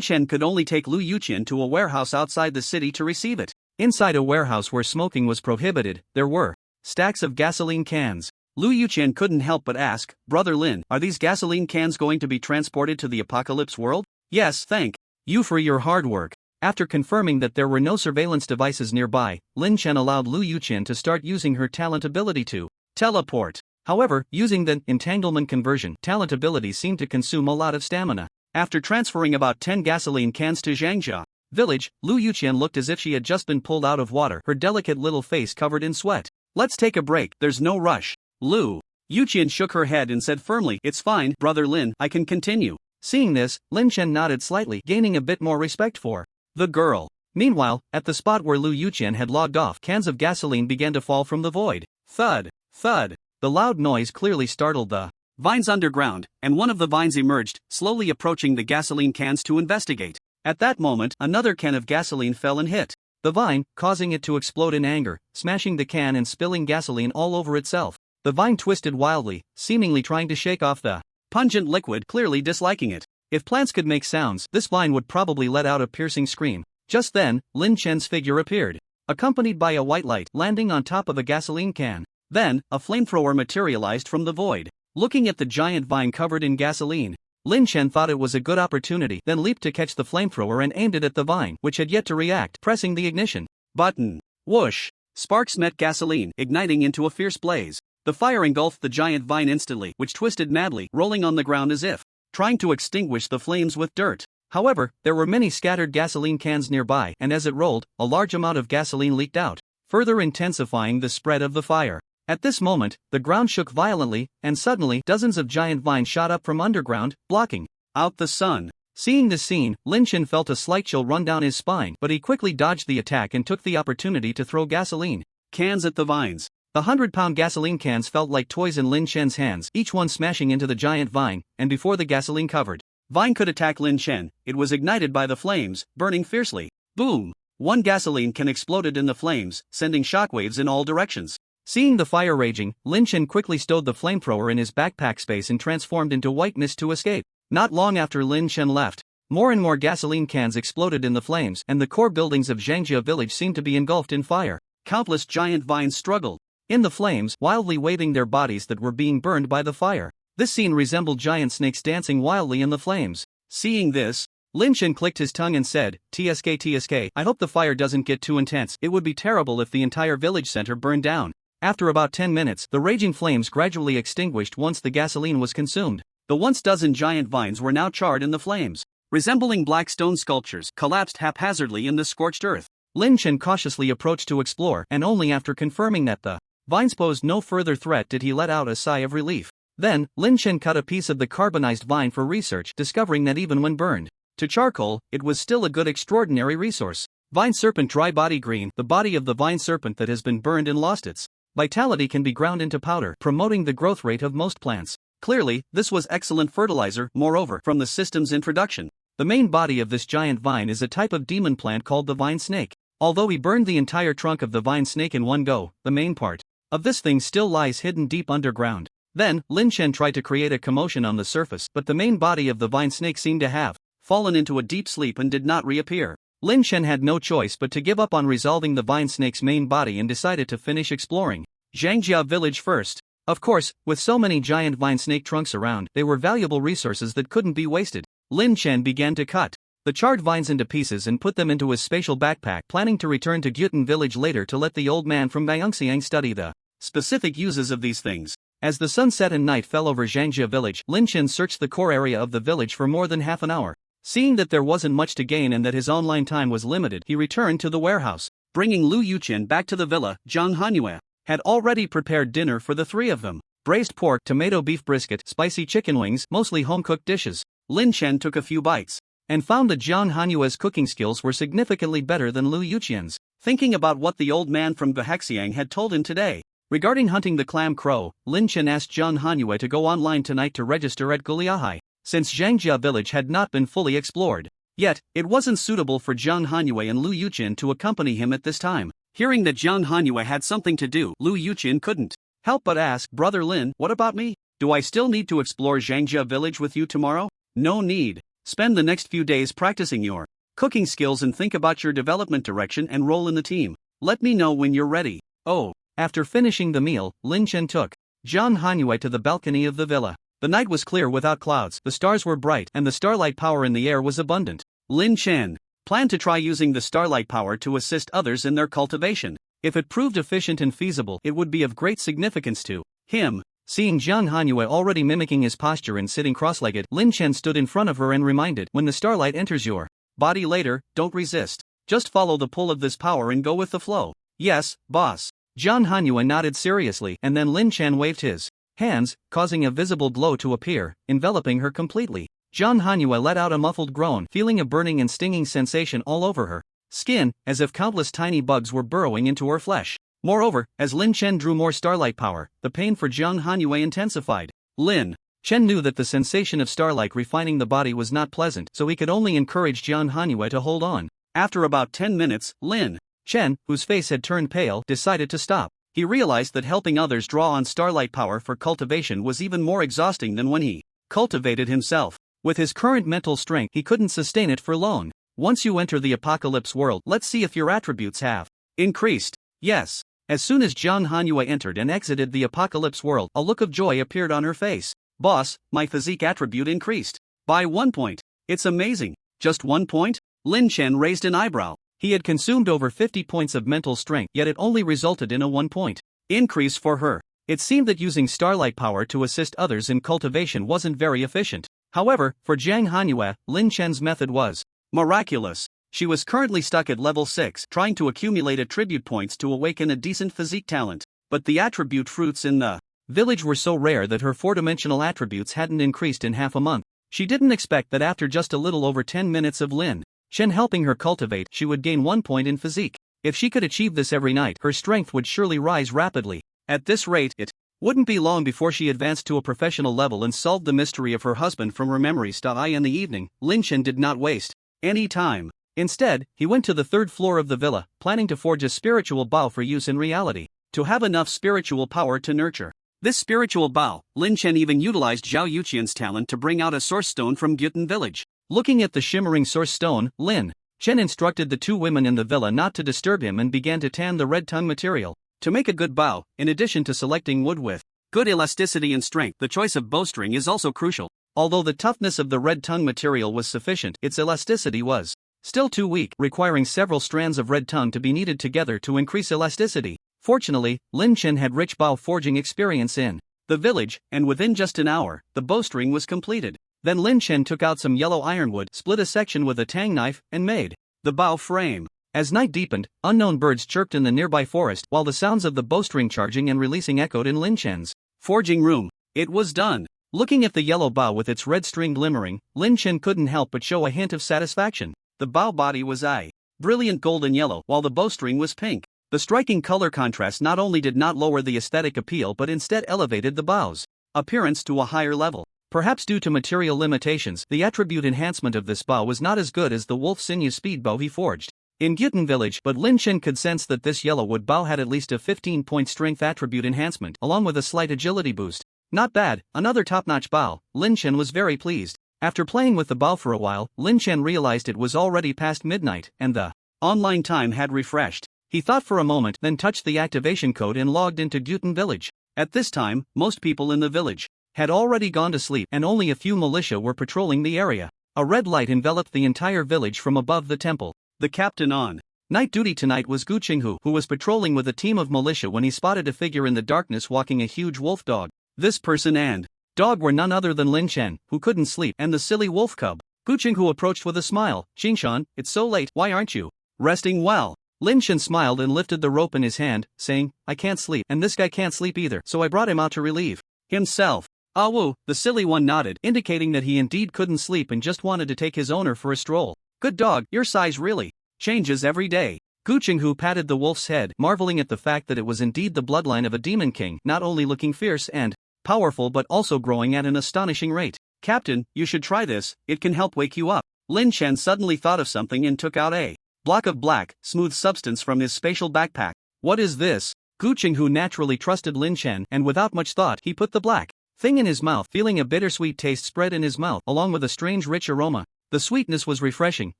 Chen could only take Lu Yuqian to a warehouse outside the city to receive it. Inside a warehouse where smoking was prohibited, there were stacks of gasoline cans. Lu Yuqian couldn't help but ask, Brother Lin, are these gasoline cans going to be transported to the apocalypse world? Yes, thank you for your hard work. After confirming that there were no surveillance devices nearby, Lin Chen allowed Lu Yuqian to start using her talent ability to teleport. However, using the entanglement conversion talent ability seemed to consume a lot of stamina. After transferring about 10 gasoline cans to Zhangzhou village, Lu Yuqian looked as if she had just been pulled out of water, her delicate little face covered in sweat. Let's take a break, there's no rush. Lu Yuqian shook her head and said firmly, it's fine, Brother Lin, I can continue. Seeing this, Lin Chen nodded slightly, gaining a bit more respect for the girl. Meanwhile, at the spot where Lu Yuqian had logged off, cans of gasoline began to fall from the void. Thud, thud. The loud noise clearly startled the vines underground, and one of the vines emerged, slowly approaching the gasoline cans to investigate. At that moment, another can of gasoline fell and hit the vine, causing it to explode in anger, smashing the can and spilling gasoline all over itself. The vine twisted wildly, seemingly trying to shake off the pungent liquid, clearly disliking it. If plants could make sounds, this vine would probably let out a piercing scream. Just then, Lin Chen's figure appeared, accompanied by a white light landing on top of a gasoline can. Then, a flamethrower materialized from the void. Looking at the giant vine covered in gasoline, Lin Chen thought it was a good opportunity, then leaped to catch the flamethrower and aimed it at the vine, which had yet to react, pressing the ignition button. Whoosh! Sparks met gasoline, igniting into a fierce blaze. The fire engulfed the giant vine instantly, which twisted madly, rolling on the ground as if trying to extinguish the flames with dirt. However, there were many scattered gasoline cans nearby, and as it rolled, a large amount of gasoline leaked out, further intensifying the spread of the fire. At this moment, the ground shook violently, and suddenly dozens of giant vines shot up from underground, blocking out the sun. Seeing this scene, Lin Chen felt a slight chill run down his spine, but he quickly dodged the attack and took the opportunity to throw gasoline cans at the vines. The 100-pound gasoline cans felt like toys in Lin Chen's hands, each one smashing into the giant vine, and before the gasoline-covered vine could attack Lin Chen, it was ignited by the flames, burning fiercely. Boom! One gasoline can exploded in the flames, sending shockwaves in all directions. Seeing the fire raging, Lin Chen quickly stowed the flamethrower in his backpack space and transformed into white mist to escape. Not long after Lin Chen left, more and more gasoline cans exploded in the flames, and the core buildings of Zhangjia village seemed to be engulfed in fire. Countless giant vines struggled in the flames, wildly waving their bodies that were being burned by the fire. This scene resembled giant snakes dancing wildly in the flames. Seeing this, Lin Chen clicked his tongue and said, "TSK, I hope the fire doesn't get too intense. It would be terrible if the entire village center burned down." After about 10 minutes, the raging flames gradually extinguished once the gasoline was consumed. The once dozen giant vines were now charred in the flames, resembling black stone sculptures, collapsed haphazardly in the scorched earth. Lin Chen cautiously approached to explore, and only after confirming that the vines posed no further threat did he let out a sigh of relief. Then, Lin Chen cut a piece of the carbonized vine for research, discovering that even when burned to charcoal, it was still a good extraordinary resource. Vine serpent dry body green. The body of the vine serpent that has been burned and lost its vitality can be ground into powder, promoting the growth rate of most plants. Clearly, this was excellent fertilizer. Moreover, from the system's introduction, the main body of this giant vine is a type of demon plant called the vine snake. Although he burned the entire trunk of the vine snake in one go, the main part of this thing still lies hidden deep underground. Then, Lin Chen tried to create a commotion on the surface, but the main body of the vine snake seemed to have fallen into a deep sleep and did not reappear. Lin Chen had no choice but to give up on resolving the vine snake's main body and decided to finish exploring Zhangjia village first. Of course, with so many giant vine snake trunks around, they were valuable resources that couldn't be wasted. Lin Chen began to cut the charred vines into pieces and put them into his spatial backpack, planning to return to Gyutan village later to let the old man from Gyeongsiang study the specific uses of these things. As the sun set and night fell over Zhangjia village, Lin Chen searched the core area of the village for more than half an hour. Seeing that there wasn't much to gain and that his online time was limited, he returned to the warehouse. Bringing Lu Yuqian back to the villa, Zhang Hanyue had already prepared dinner for the three of them. Braised pork, tomato beef brisket, spicy chicken wings, mostly home-cooked dishes. Lin Chen took a few bites and found that Zhang Hanyue's cooking skills were significantly better than Lu Yuqian's. Thinking about what the old man from Gyeongsiang had told him today regarding hunting the clam crow, Lin Chen asked Zhang Hanyue to go online tonight to register at Guliahai. Since Zhangjia village had not been fully explored yet, it wasn't suitable for Zhang Hanyue and Lu Yuqian to accompany him at this time. Hearing that Zhang Hanyue had something to do, Lu Yuqian couldn't help but ask, "Brother Lin, what about me? Do I still need to explore Zhangjia village with you tomorrow?" "No need. Spend the next few days practicing your cooking skills and think about your development direction and role in the team. Let me know when you're ready." Oh. After finishing the meal, Lin Chen took Zhang Hanyue to the balcony of the villa. The night was clear without clouds, the stars were bright, and the starlight power in the air was abundant. Lin Chen planned to try using the starlight power to assist others in their cultivation. If it proved efficient and feasible, it would be of great significance to him. Seeing Zhang Hanyue already mimicking his posture and sitting cross-legged, Lin Chen stood in front of her and reminded, "When the starlight enters your body later, don't resist. Just follow the pull of this power and go with the flow." "Yes, boss." Zhang Hanyue nodded seriously, and then Lin Chen waved his hands, causing a visible glow to appear, enveloping her completely. Zhang Hanyue let out a muffled groan, feeling a burning and stinging sensation all over her skin, as if countless tiny bugs were burrowing into her flesh. Moreover, as Lin Chen drew more starlight power, the pain for Jiang Hanyue intensified. Lin Chen knew that the sensation of starlight refining the body was not pleasant, so he could only encourage Jiang Hanyue to hold on. After about 10 minutes, Lin Chen, whose face had turned pale, decided to stop. He realized that helping others draw on starlight power for cultivation was even more exhausting than when he cultivated himself. With his current mental strength, he couldn't sustain it for long. Once you enter the apocalypse world, let's see if your attributes have increased. Yes. As soon as Jiang Hanyue entered and exited the apocalypse world, a look of joy appeared on her face. Boss, my physique attribute increased. By 1 point. It's amazing. Just 1 point? Lin Chen raised an eyebrow. He had consumed over 50 points of mental strength, yet it only resulted in a 1 point increase for her. It seemed that using starlight power to assist others in cultivation wasn't very efficient. However, for Jiang Hanyue, Lin Chen's method was miraculous. She was currently stuck at level 6, trying to accumulate attribute points to awaken a decent physique talent. But the attribute fruits in the village were so rare that her 4-dimensional attributes hadn't increased in half a month. She didn't expect that after just a little over 10 minutes of Lin Chen helping her cultivate, she would gain 1 point in physique. If she could achieve this every night, her strength would surely rise rapidly. At this rate, it wouldn't be long before she advanced to a professional level and solved the mystery of her husband from her memories. In the evening, Lin Chen did not waste any time. Instead, he went to the 3rd floor of the villa, planning to forge a spiritual bow for use in reality. To have enough spiritual power to nurture this spiritual bow, Lin Chen even utilized Zhao Yuqian's talent to bring out a source stone from Gyutan village. Looking at the shimmering source stone, Lin Chen instructed the 2 women in the villa not to disturb him and began to tan the red tongue material. To make a good bow, in addition to selecting wood with good elasticity and strength, the choice of bowstring is also crucial. Although the toughness of the red tongue material was sufficient, its elasticity was still too weak, requiring several strands of red tongue to be kneaded together to increase elasticity. Fortunately, Lin Chen had rich bow forging experience in the village, and within just an hour, the bowstring was completed. Then Lin Chen took out some yellow ironwood, split a section with a tang knife, and made the bow frame. As night deepened, unknown birds chirped in the nearby forest, while the sounds of the bowstring charging and releasing echoed in Lin Chen's forging room. It was done. Looking at the yellow bow with its red string glimmering, Lin Chen couldn't help but show a hint of satisfaction. The bow body was a brilliant golden yellow, while the bowstring was pink. The striking color contrast not only did not lower the aesthetic appeal but instead elevated the bow's appearance to a higher level. Perhaps due to material limitations, the attribute enhancement of this bow was not as good as the wolf sinew speed bow he forged in Gyutan village, but Lin Chen could sense that this yellow wood bow had at least a 15-point strength attribute enhancement, along with a slight agility boost. Not bad, another top-notch bow. Lin Chen was very pleased. After playing with the bow for a while, Lin Chen realized it was already past midnight, and the online time had refreshed. He thought for a moment, then touched the activation code and logged into Gyutan village. At this time, most people in the village had already gone to sleep, and only a few militia were patrolling the area. A red light enveloped the entire village from above the temple. The captain on night duty tonight was Gu Qinghu, who was patrolling with a team of militia when he spotted a figure in the darkness walking a huge wolf dog. This person and dog were none other than Lin Chen, who couldn't sleep, and the silly wolf cub. Gu Qinghu approached with a smile. "Qingshan, it's so late, why aren't you resting well?" Lin Chen smiled and lifted the rope in his hand, saying, "I can't sleep, and this guy can't sleep either, so I brought him out to relieve himself." "Ah woo," the silly one nodded, indicating that he indeed couldn't sleep and just wanted to take his owner for a stroll. "Good dog, your size really changes every day." Gu Qinghu patted the wolf's head, marveling at the fact that it was indeed the bloodline of a demon king, not only looking fierce and powerful but also growing at an astonishing rate. "Captain, you should try this, it can help wake you up." Lin Chen suddenly thought of something and took out a block of black, smooth substance from his spatial backpack. "What is this?" Gu Qinghu naturally trusted Lin Chen, and without much thought he put the black thing in his mouth, feeling a bittersweet taste spread in his mouth, along with a strange rich aroma. The sweetness was refreshing,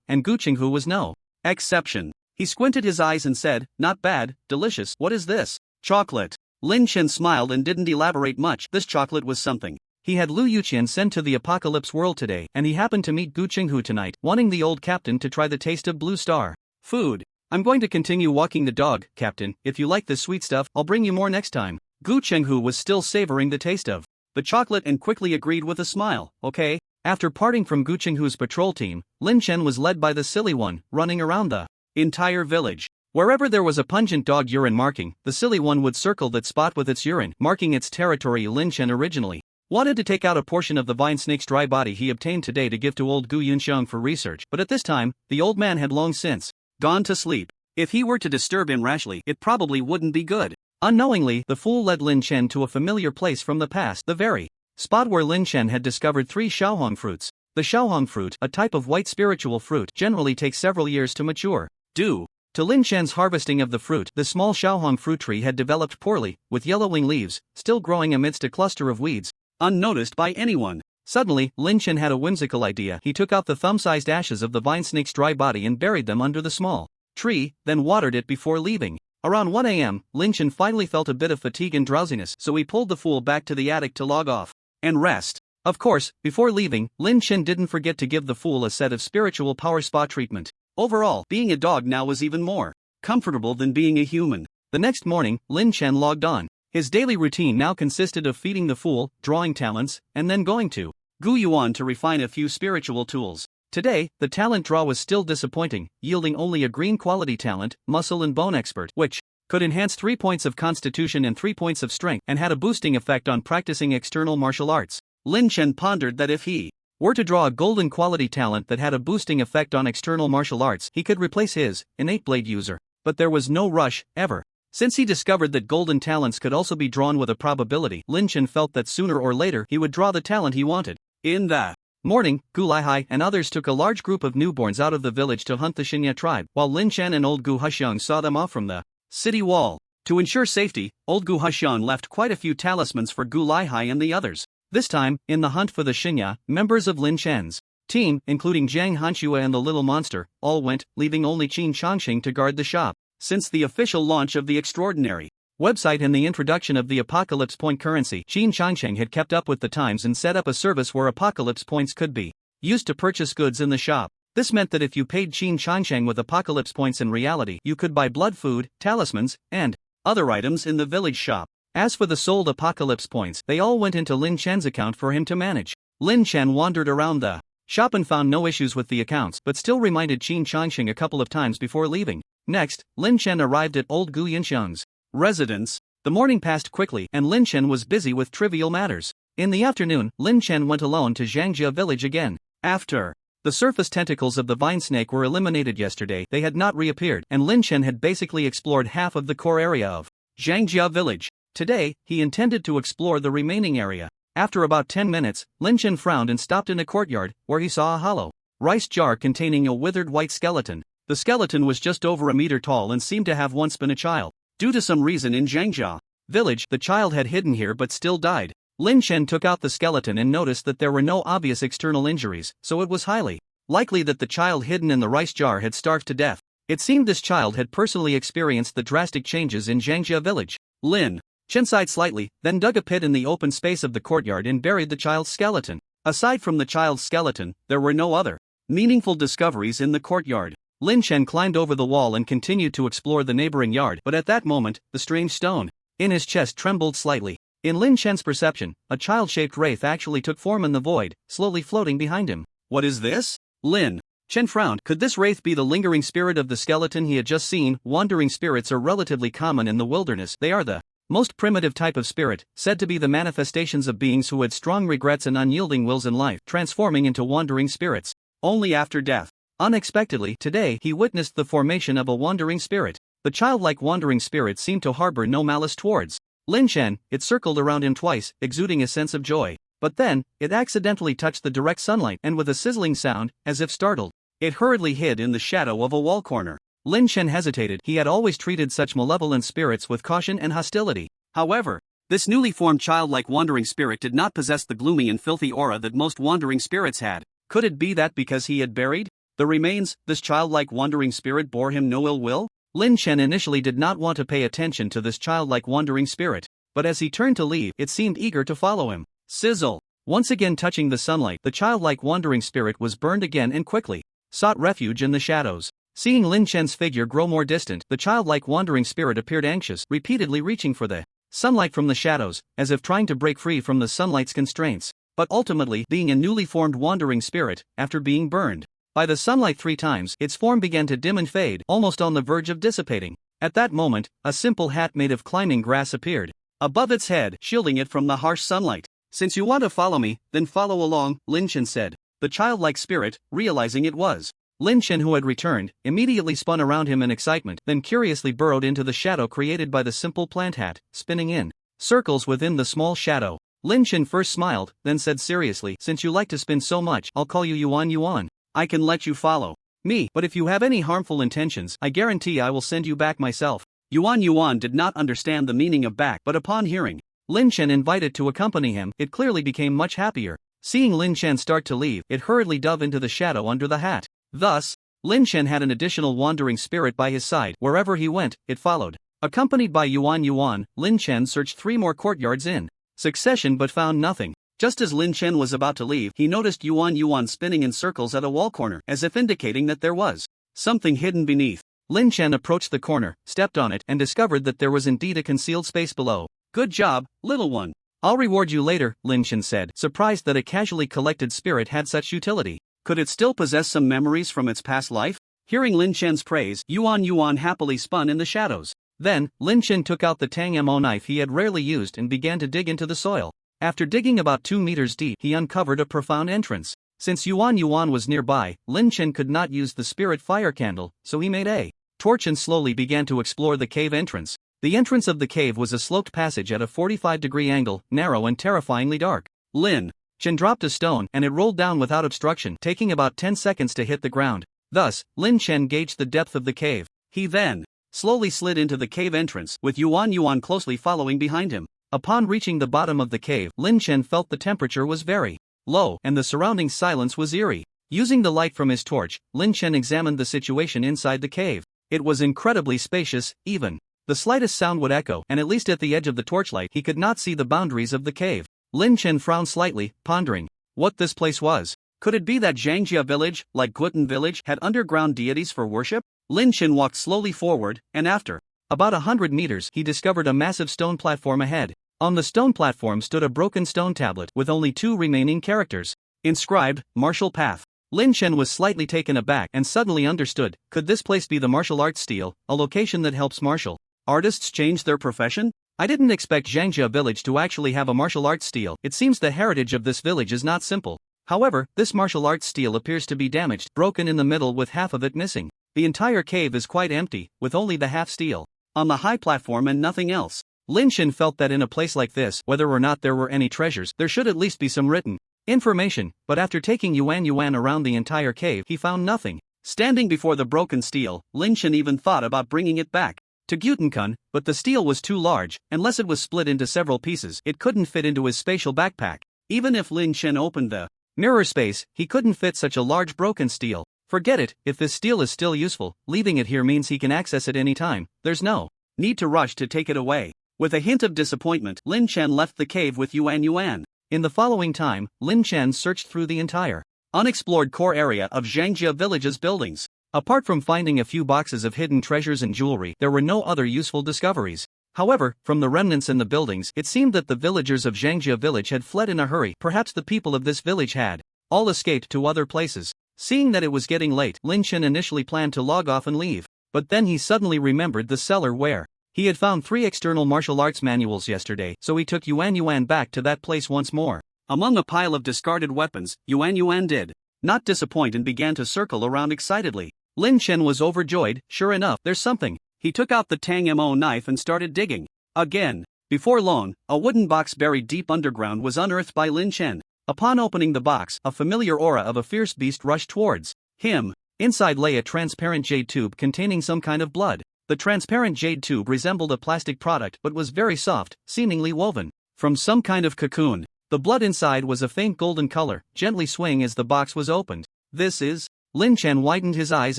and Gu Qinghu was no exception. He squinted his eyes and said, "Not bad, delicious. What is this?" "Chocolate." Lin Chen smiled and didn't elaborate much. This chocolate was something he had Lu Yuqian sent to the apocalypse world today, and he happened to meet Gu Qinghu tonight, wanting the old captain to try the taste of Blue Star food. "I'm going to continue walking the dog, Captain. If you like this sweet stuff, I'll bring you more next time." Gu Qinghu was still savoring the taste of the chocolate and quickly agreed with a smile. "Okay." After parting from Gu Qinghu's patrol team, Lin Chen was led by the silly one, running around the entire village. Wherever there was a pungent dog urine marking, the silly one would circle that spot with its urine, marking its territory. Lin Chen originally wanted to take out a portion of the vine snake's dry body he obtained today to give to old Gu Yunxiang for research, but at this time, the old man had long since gone to sleep. If he were to disturb him rashly, it probably wouldn't be good. Unknowingly, the fool led Lin Chen to a familiar place from the past, the very spot where Lin Chen had discovered 3 Xiaohong fruits. The Xiaohong fruit, a type of white spiritual fruit, generally takes several years to mature. Due to Lin Chen's harvesting of the fruit, the small Xiaohong fruit tree had developed poorly, with yellowing leaves, still growing amidst a cluster of weeds, unnoticed by anyone. Suddenly, Lin Chen had a whimsical idea. He took out the thumb-sized ashes of the vine snake's dry body and buried them under the small tree, then watered it before leaving. Around 1 a.m., Lin Chen finally felt a bit of fatigue and drowsiness, so he pulled the fool back to the attic to log off and rest. Of course, before leaving, Lin Chen didn't forget to give the fool a set of spiritual power spa treatment. Overall, being a dog now was even more comfortable than being a human. The next morning, Lin Chen logged on. His daily routine now consisted of feeding the fool, drawing talents, and then going to Gu Yuan to refine a few spiritual tools. Today, the talent draw was still disappointing, yielding only a green quality talent, muscle and bone expert, which could enhance 3 points of constitution and 3 points of strength and had a boosting effect on practicing external martial arts. Lin Chen pondered that if he were to draw a golden quality talent that had a boosting effect on external martial arts, he could replace his innate blade user. But there was no rush, ever. Since he discovered that golden talents could also be drawn with a probability, Lin Chen felt that sooner or later he would draw the talent he wanted. In the morning, Gu Laihai and others took a large group of newborns out of the village to hunt the Xinya tribe, while Lin Chen and old Gu Huxiang saw them off from the city wall. To ensure safety, old Gu Huxiang left quite a few talismans for Gu Laihai and the others. This time, in the hunt for the Xinya, members of Lin Chen's team, including Jiang Hanxue and the little monster, all went, leaving only Qin Changxing to guard the shop. Since the official launch of the extraordinary website and the introduction of the Apocalypse Point currency, Qin Changxing had kept up with the times and set up a service where Apocalypse Points could be used to purchase goods in the shop. This meant that if you paid Qin Changxing with Apocalypse Points in reality, you could buy blood food, talismans, and other items in the village shop. As for the sold Apocalypse Points, they all went into Lin Chen's account for him to manage. Lin Chen wandered around the shop and found no issues with the accounts, but still reminded Qin Changxing a couple of times before leaving. Next, Lin Chen arrived at old Gu Yinxiang's residence. The morning passed quickly, and Lin Chen was busy with trivial matters. In the afternoon, Lin Chen went alone to Zhangjia village again. After the surface tentacles of the vine snake were eliminated yesterday, they had not reappeared, and Lin Chen had basically explored half of the core area of Zhangjia village. Today, he intended to explore the remaining area. After about 10 minutes, Lin Chen frowned and stopped in a courtyard, where he saw a hollow rice jar containing a withered white skeleton. The skeleton was just over a meter tall and seemed to have once been a child. Due to some reason in Zhangjia village, the child had hidden here but still died. Lin Chen took out the skeleton and noticed that there were no obvious external injuries, so it was highly likely that the child hidden in the rice jar had starved to death. It seemed this child had personally experienced the drastic changes in Zhangjia village. Lin Chen sighed slightly, then dug a pit in the open space of the courtyard and buried the child's skeleton. Aside from the child's skeleton, there were no other meaningful discoveries in the courtyard. Lin Chen climbed over the wall and continued to explore the neighboring yard, but at that moment, the strange stone in his chest trembled slightly. In Lin Chen's perception, a child-shaped wraith actually took form in the void, slowly floating behind him. What is this? Lin Chen frowned. Could this wraith be the lingering spirit of the skeleton he had just seen? Wandering spirits are relatively common in the wilderness. They are the most primitive type of spirit, said to be the manifestations of beings who had strong regrets and unyielding wills in life, transforming into wandering spirits only after death. Unexpectedly, today, he witnessed the formation of a wandering spirit. The childlike wandering spirit seemed to harbor no malice towards Lin Chen. It circled around him twice, exuding a sense of joy. But then, it accidentally touched the direct sunlight, and with a sizzling sound, as if startled, it hurriedly hid in the shadow of a wall corner. Lin Chen hesitated. He had always treated such malevolent spirits with caution and hostility. However, this newly formed childlike wandering spirit did not possess the gloomy and filthy aura that most wandering spirits had. Could it be that because he had buried the remains, this childlike wandering spirit bore him no ill will? Lin Chen initially did not want to pay attention to this childlike wandering spirit, but as he turned to leave, it seemed eager to follow him. Sizzle! Once again touching the sunlight, the childlike wandering spirit was burned again and quickly sought refuge in the shadows. Seeing Lin Chen's figure grow more distant, the childlike wandering spirit appeared anxious, repeatedly reaching for the sunlight from the shadows, as if trying to break free from the sunlight's constraints. But ultimately, being a newly formed wandering spirit, after being burned by the sunlight 3 times, its form began to dim and fade, almost on the verge of dissipating. At that moment, a simple hat made of climbing grass appeared above its head, shielding it from the harsh sunlight. Since you want to follow me, then follow along, Lin Chen said. The childlike spirit, realizing it was Lin Chen, who had returned, immediately spun around him in excitement, then curiously burrowed into the shadow created by the simple plant hat, spinning in circles within the small shadow. Lin Chen first smiled, then said seriously, "Since you like to spin so much, I'll call you Yuan Yuan. I can let you follow me, but if you have any harmful intentions, I guarantee I will send you back myself." Yuan Yuan did not understand the meaning of back, but upon hearing Lin Chen invited to accompany him, it clearly became much happier. Seeing Lin Chen start to leave, it hurriedly dove into the shadow under the hat. Thus, Lin Chen had an additional wandering spirit by his side. Wherever he went, it followed. Accompanied by Yuan Yuan, Lin Chen searched 3 more courtyards in succession but found nothing. Just as Lin Chen was about to leave, he noticed Yuan Yuan spinning in circles at a wall corner, as if indicating that there was something hidden beneath. Lin Chen approached the corner, stepped on it, and discovered that there was indeed a concealed space below. "Good job, little one. I'll reward you later," Lin Chen said, surprised that a casually collected spirit had such utility. Could it still possess some memories from its past life? Hearing Lin Chen's praise, Yuan Yuan happily spun in the shadows. Then, Lin Chen took out the Tang Mo knife he had rarely used and began to dig into the soil. After digging about 2 meters deep, he uncovered a profound entrance. Since Yuan Yuan was nearby, Lin Chen could not use the spirit fire candle, so he made a torch and slowly began to explore the cave entrance. The entrance of the cave was a sloped passage at a 45-degree angle, narrow and terrifyingly dark. Lin Chen dropped a stone and it rolled down without obstruction, taking about 10 seconds to hit the ground. Thus, Lin Chen gauged the depth of the cave. He then slowly slid into the cave entrance, with Yuan Yuan closely following behind him. Upon reaching the bottom of the cave, Lin Chen felt the temperature was very low and the surrounding silence was eerie. Using the light from his torch, Lin Chen examined the situation inside the cave. It was incredibly spacious, even the slightest sound would echo, and at least at the edge of the torchlight he could not see the boundaries of the cave. Lin Chen frowned slightly, pondering what this place was. Could it be that Zhangjia village, like Guotan village, had underground deities for worship? Lin Chen walked slowly forward, and after about 100 meters he discovered a massive stone platform ahead. On the stone platform stood a broken stone tablet with only 2 remaining characters. Inscribed, "Martial Path." Lin Chen was slightly taken aback and suddenly understood. Could this place be the martial arts stele, a location that helps martial artists change their profession? I didn't expect Zhangjia village to actually have a martial arts stele. It seems the heritage of this village is not simple. However, this martial arts stele appears to be damaged, broken in the middle with half of it missing. The entire cave is quite empty, with only the half stele on the high platform and nothing else. Lin Chen felt that in a place like this, whether or not there were any treasures, there should at least be some written information, but after taking Yuan Yuan around the entire cave, he found nothing. Standing before the broken stele, Lin Chen even thought about bringing it back to Guotan, but the stele was too large. Unless it was split into several pieces, it couldn't fit into his spatial backpack. Even if Lin Chen opened the mirror space, he couldn't fit such a large broken stele. Forget it, if this stele is still useful, leaving it here means he can access it any time. There's no need to rush to take it away. With a hint of disappointment, Lin Chen left the cave with Yuan Yuan. In the following time, Lin Chen searched through the entire unexplored core area of Zhangjia village's buildings. Apart from finding a few boxes of hidden treasures and jewelry, there were no other useful discoveries. However, from the remnants in the buildings, it seemed that the villagers of Zhangjia village had fled in a hurry. Perhaps the people of this village had all escaped to other places. Seeing that it was getting late, Lin Chen initially planned to log off and leave. But then he suddenly remembered the cellar where he had found 3 external martial arts manuals yesterday, so he took Yuan Yuan back to that place once more. Among a pile of discarded weapons, Yuan Yuan did not disappoint and began to circle around excitedly. Lin Chen was overjoyed. Sure enough, there's something. He took out the Tang Mo knife and started digging again. Before long, a wooden box buried deep underground was unearthed by Lin Chen. Upon opening the box, a familiar aura of a fierce beast rushed towards him. Inside lay a transparent jade tube containing some kind of blood. The transparent jade tube resembled a plastic product but was very soft, seemingly woven from some kind of cocoon. The blood inside was a faint golden color, gently swaying as the box was opened. This is... Lin Chen widened his eyes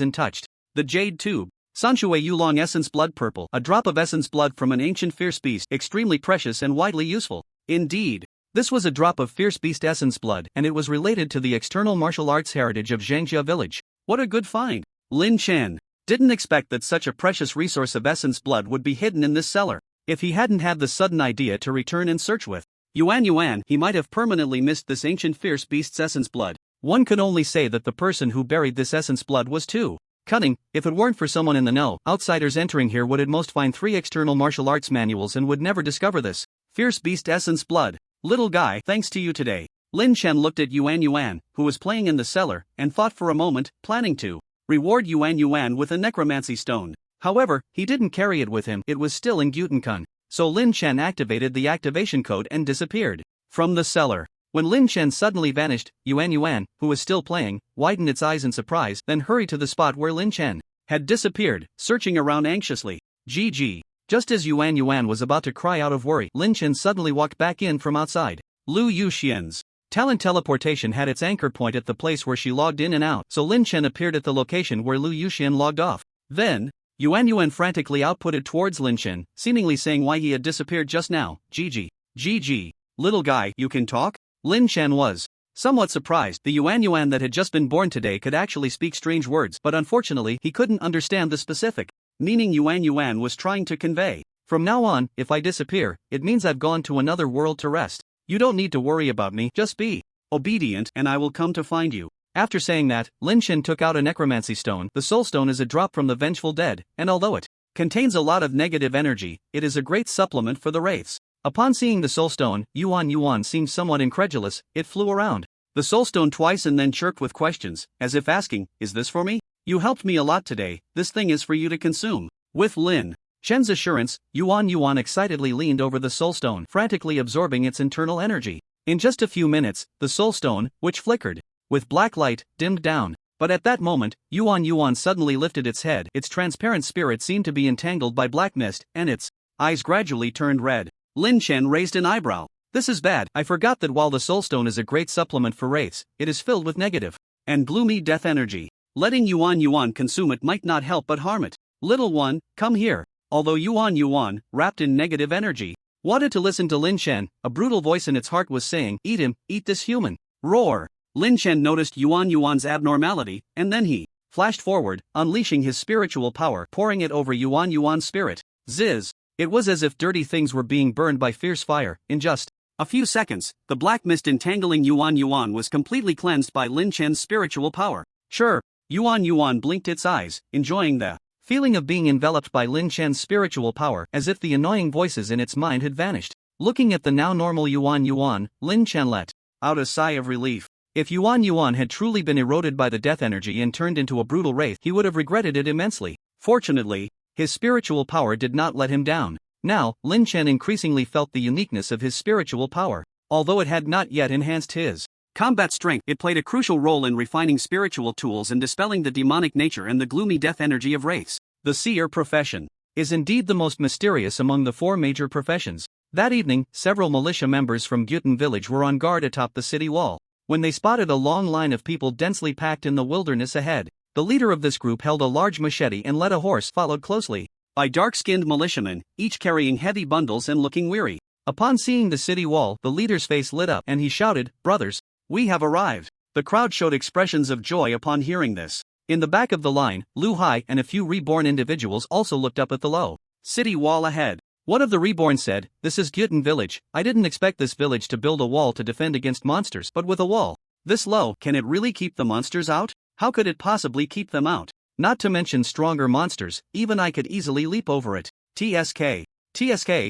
and touched the jade tube. Sanshui Yulong Essence Blood Purple, a drop of essence blood from an ancient fierce beast, extremely precious and widely useful. Indeed, this was a drop of fierce beast essence blood, and it was related to the external martial arts heritage of Zhangjia village. What a good find! Lin Chen didn't expect that such a precious resource of essence blood would be hidden in this cellar. If he hadn't had the sudden idea to return and search with Yuan Yuan, he might have permanently missed this ancient fierce beast's essence blood. One could only say that the person who buried this essence blood was too cunning. If it weren't for someone in the know, outsiders entering here would at most find 3 external martial arts manuals and would never discover this fierce beast essence blood. Little guy, thanks to you today. Lin Chen looked at Yuan Yuan, who was playing in the cellar, and thought for a moment, planning to reward Yuan Yuan with a necromancy stone. However, he didn't carry it with him, it was still in Gyutenkun. So Lin Chen activated the activation code and disappeared from the cellar. When Lin Chen suddenly vanished, Yuan Yuan, who was still playing, widened its eyes in surprise, then hurried to the spot where Lin Chen had disappeared, searching around anxiously. GG. Just as Yuan Yuan was about to cry out of worry, Lin Chen suddenly walked back in from outside. Lu Yuxian's talent teleportation had its anchor point at the place where she logged in and out, so Lin Chen appeared at the location where Lu Yuxian logged off. Then, Yuan Yuan frantically outputted towards Lin Chen, seemingly saying why he had disappeared just now. GG. GG. Little guy, you can talk? Lin Chen was somewhat surprised. The Yuan Yuan that had just been born today could actually speak strange words, but unfortunately he couldn't understand the specific meaning Yuan Yuan was trying to convey. From now on, if I disappear, it means I've gone to another world to rest. You don't need to worry about me, just be obedient and I will come to find you. After saying that, Lin Chen took out a necromancy stone. The soul stone is a drop from the vengeful dead, and although it contains a lot of negative energy, it is a great supplement for the wraiths. Upon seeing the soul stone, Yuan Yuan seemed somewhat incredulous. It flew around the soul stone twice and then chirped with questions, as if asking, is this for me? You helped me a lot today, this thing is for you to consume. With Lin Chen's assurance, Yuan Yuan excitedly leaned over the soul stone, frantically absorbing its internal energy. In just a few minutes, the soul stone, which flickered with black light, dimmed down. But at that moment, Yuan Yuan suddenly lifted its head. Its transparent spirit seemed to be entangled by black mist, and its eyes gradually turned red. Lin Chen raised an eyebrow. This is bad. I forgot that while the soul stone is a great supplement for wraiths, it is filled with negative and gloomy death energy. Letting Yuan Yuan consume it might not help but harm it. Little one, come here. Although Yuan Yuan, wrapped in negative energy, wanted to listen to Lin Chen, a brutal voice in its heart was saying, eat him, eat this human. Roar. Lin Chen noticed Yuan Yuan's abnormality, and then he flashed forward, unleashing his spiritual power, pouring it over Yuan Yuan's spirit. Ziz. It was as if dirty things were being burned by fierce fire. In just a few seconds, the black mist entangling Yuan Yuan was completely cleansed by Lin Chen's spiritual power. Sure. Yuan Yuan blinked its eyes, enjoying the feeling of being enveloped by Lin Chen's spiritual power, as if the annoying voices in its mind had vanished. Looking at the now normal Yuan Yuan, Lin Chen let out a sigh of relief. If Yuan Yuan had truly been eroded by the death energy and turned into a brutal wraith, he would have regretted it immensely. Fortunately, his spiritual power did not let him down. Now, Lin Chen increasingly felt the uniqueness of his spiritual power. Although it had not yet enhanced his combat strength, it played a crucial role in refining spiritual tools and dispelling the demonic nature and the gloomy death energy of wraiths. The seer profession is indeed the most mysterious among the four major professions. That evening, several militia members from Gyutan village were on guard atop the city wall. When they spotted a long line of people densely packed in the wilderness ahead, the leader of this group held a large machete and led a horse followed closely by dark-skinned militiamen, each carrying heavy bundles and looking weary. Upon seeing the city wall, the leader's face lit up and he shouted, "Brothers, we have arrived." The crowd showed expressions of joy upon hearing this. In the back of the line, Lu Hai and a few reborn individuals also looked up at the low city wall ahead. One of the reborn said, "This is Gyutan village. I didn't expect this village to build a wall to defend against monsters, but with a wall this low, can it really keep the monsters out? How could it possibly keep them out? Not to mention stronger monsters, even I could easily leap over it. TSK.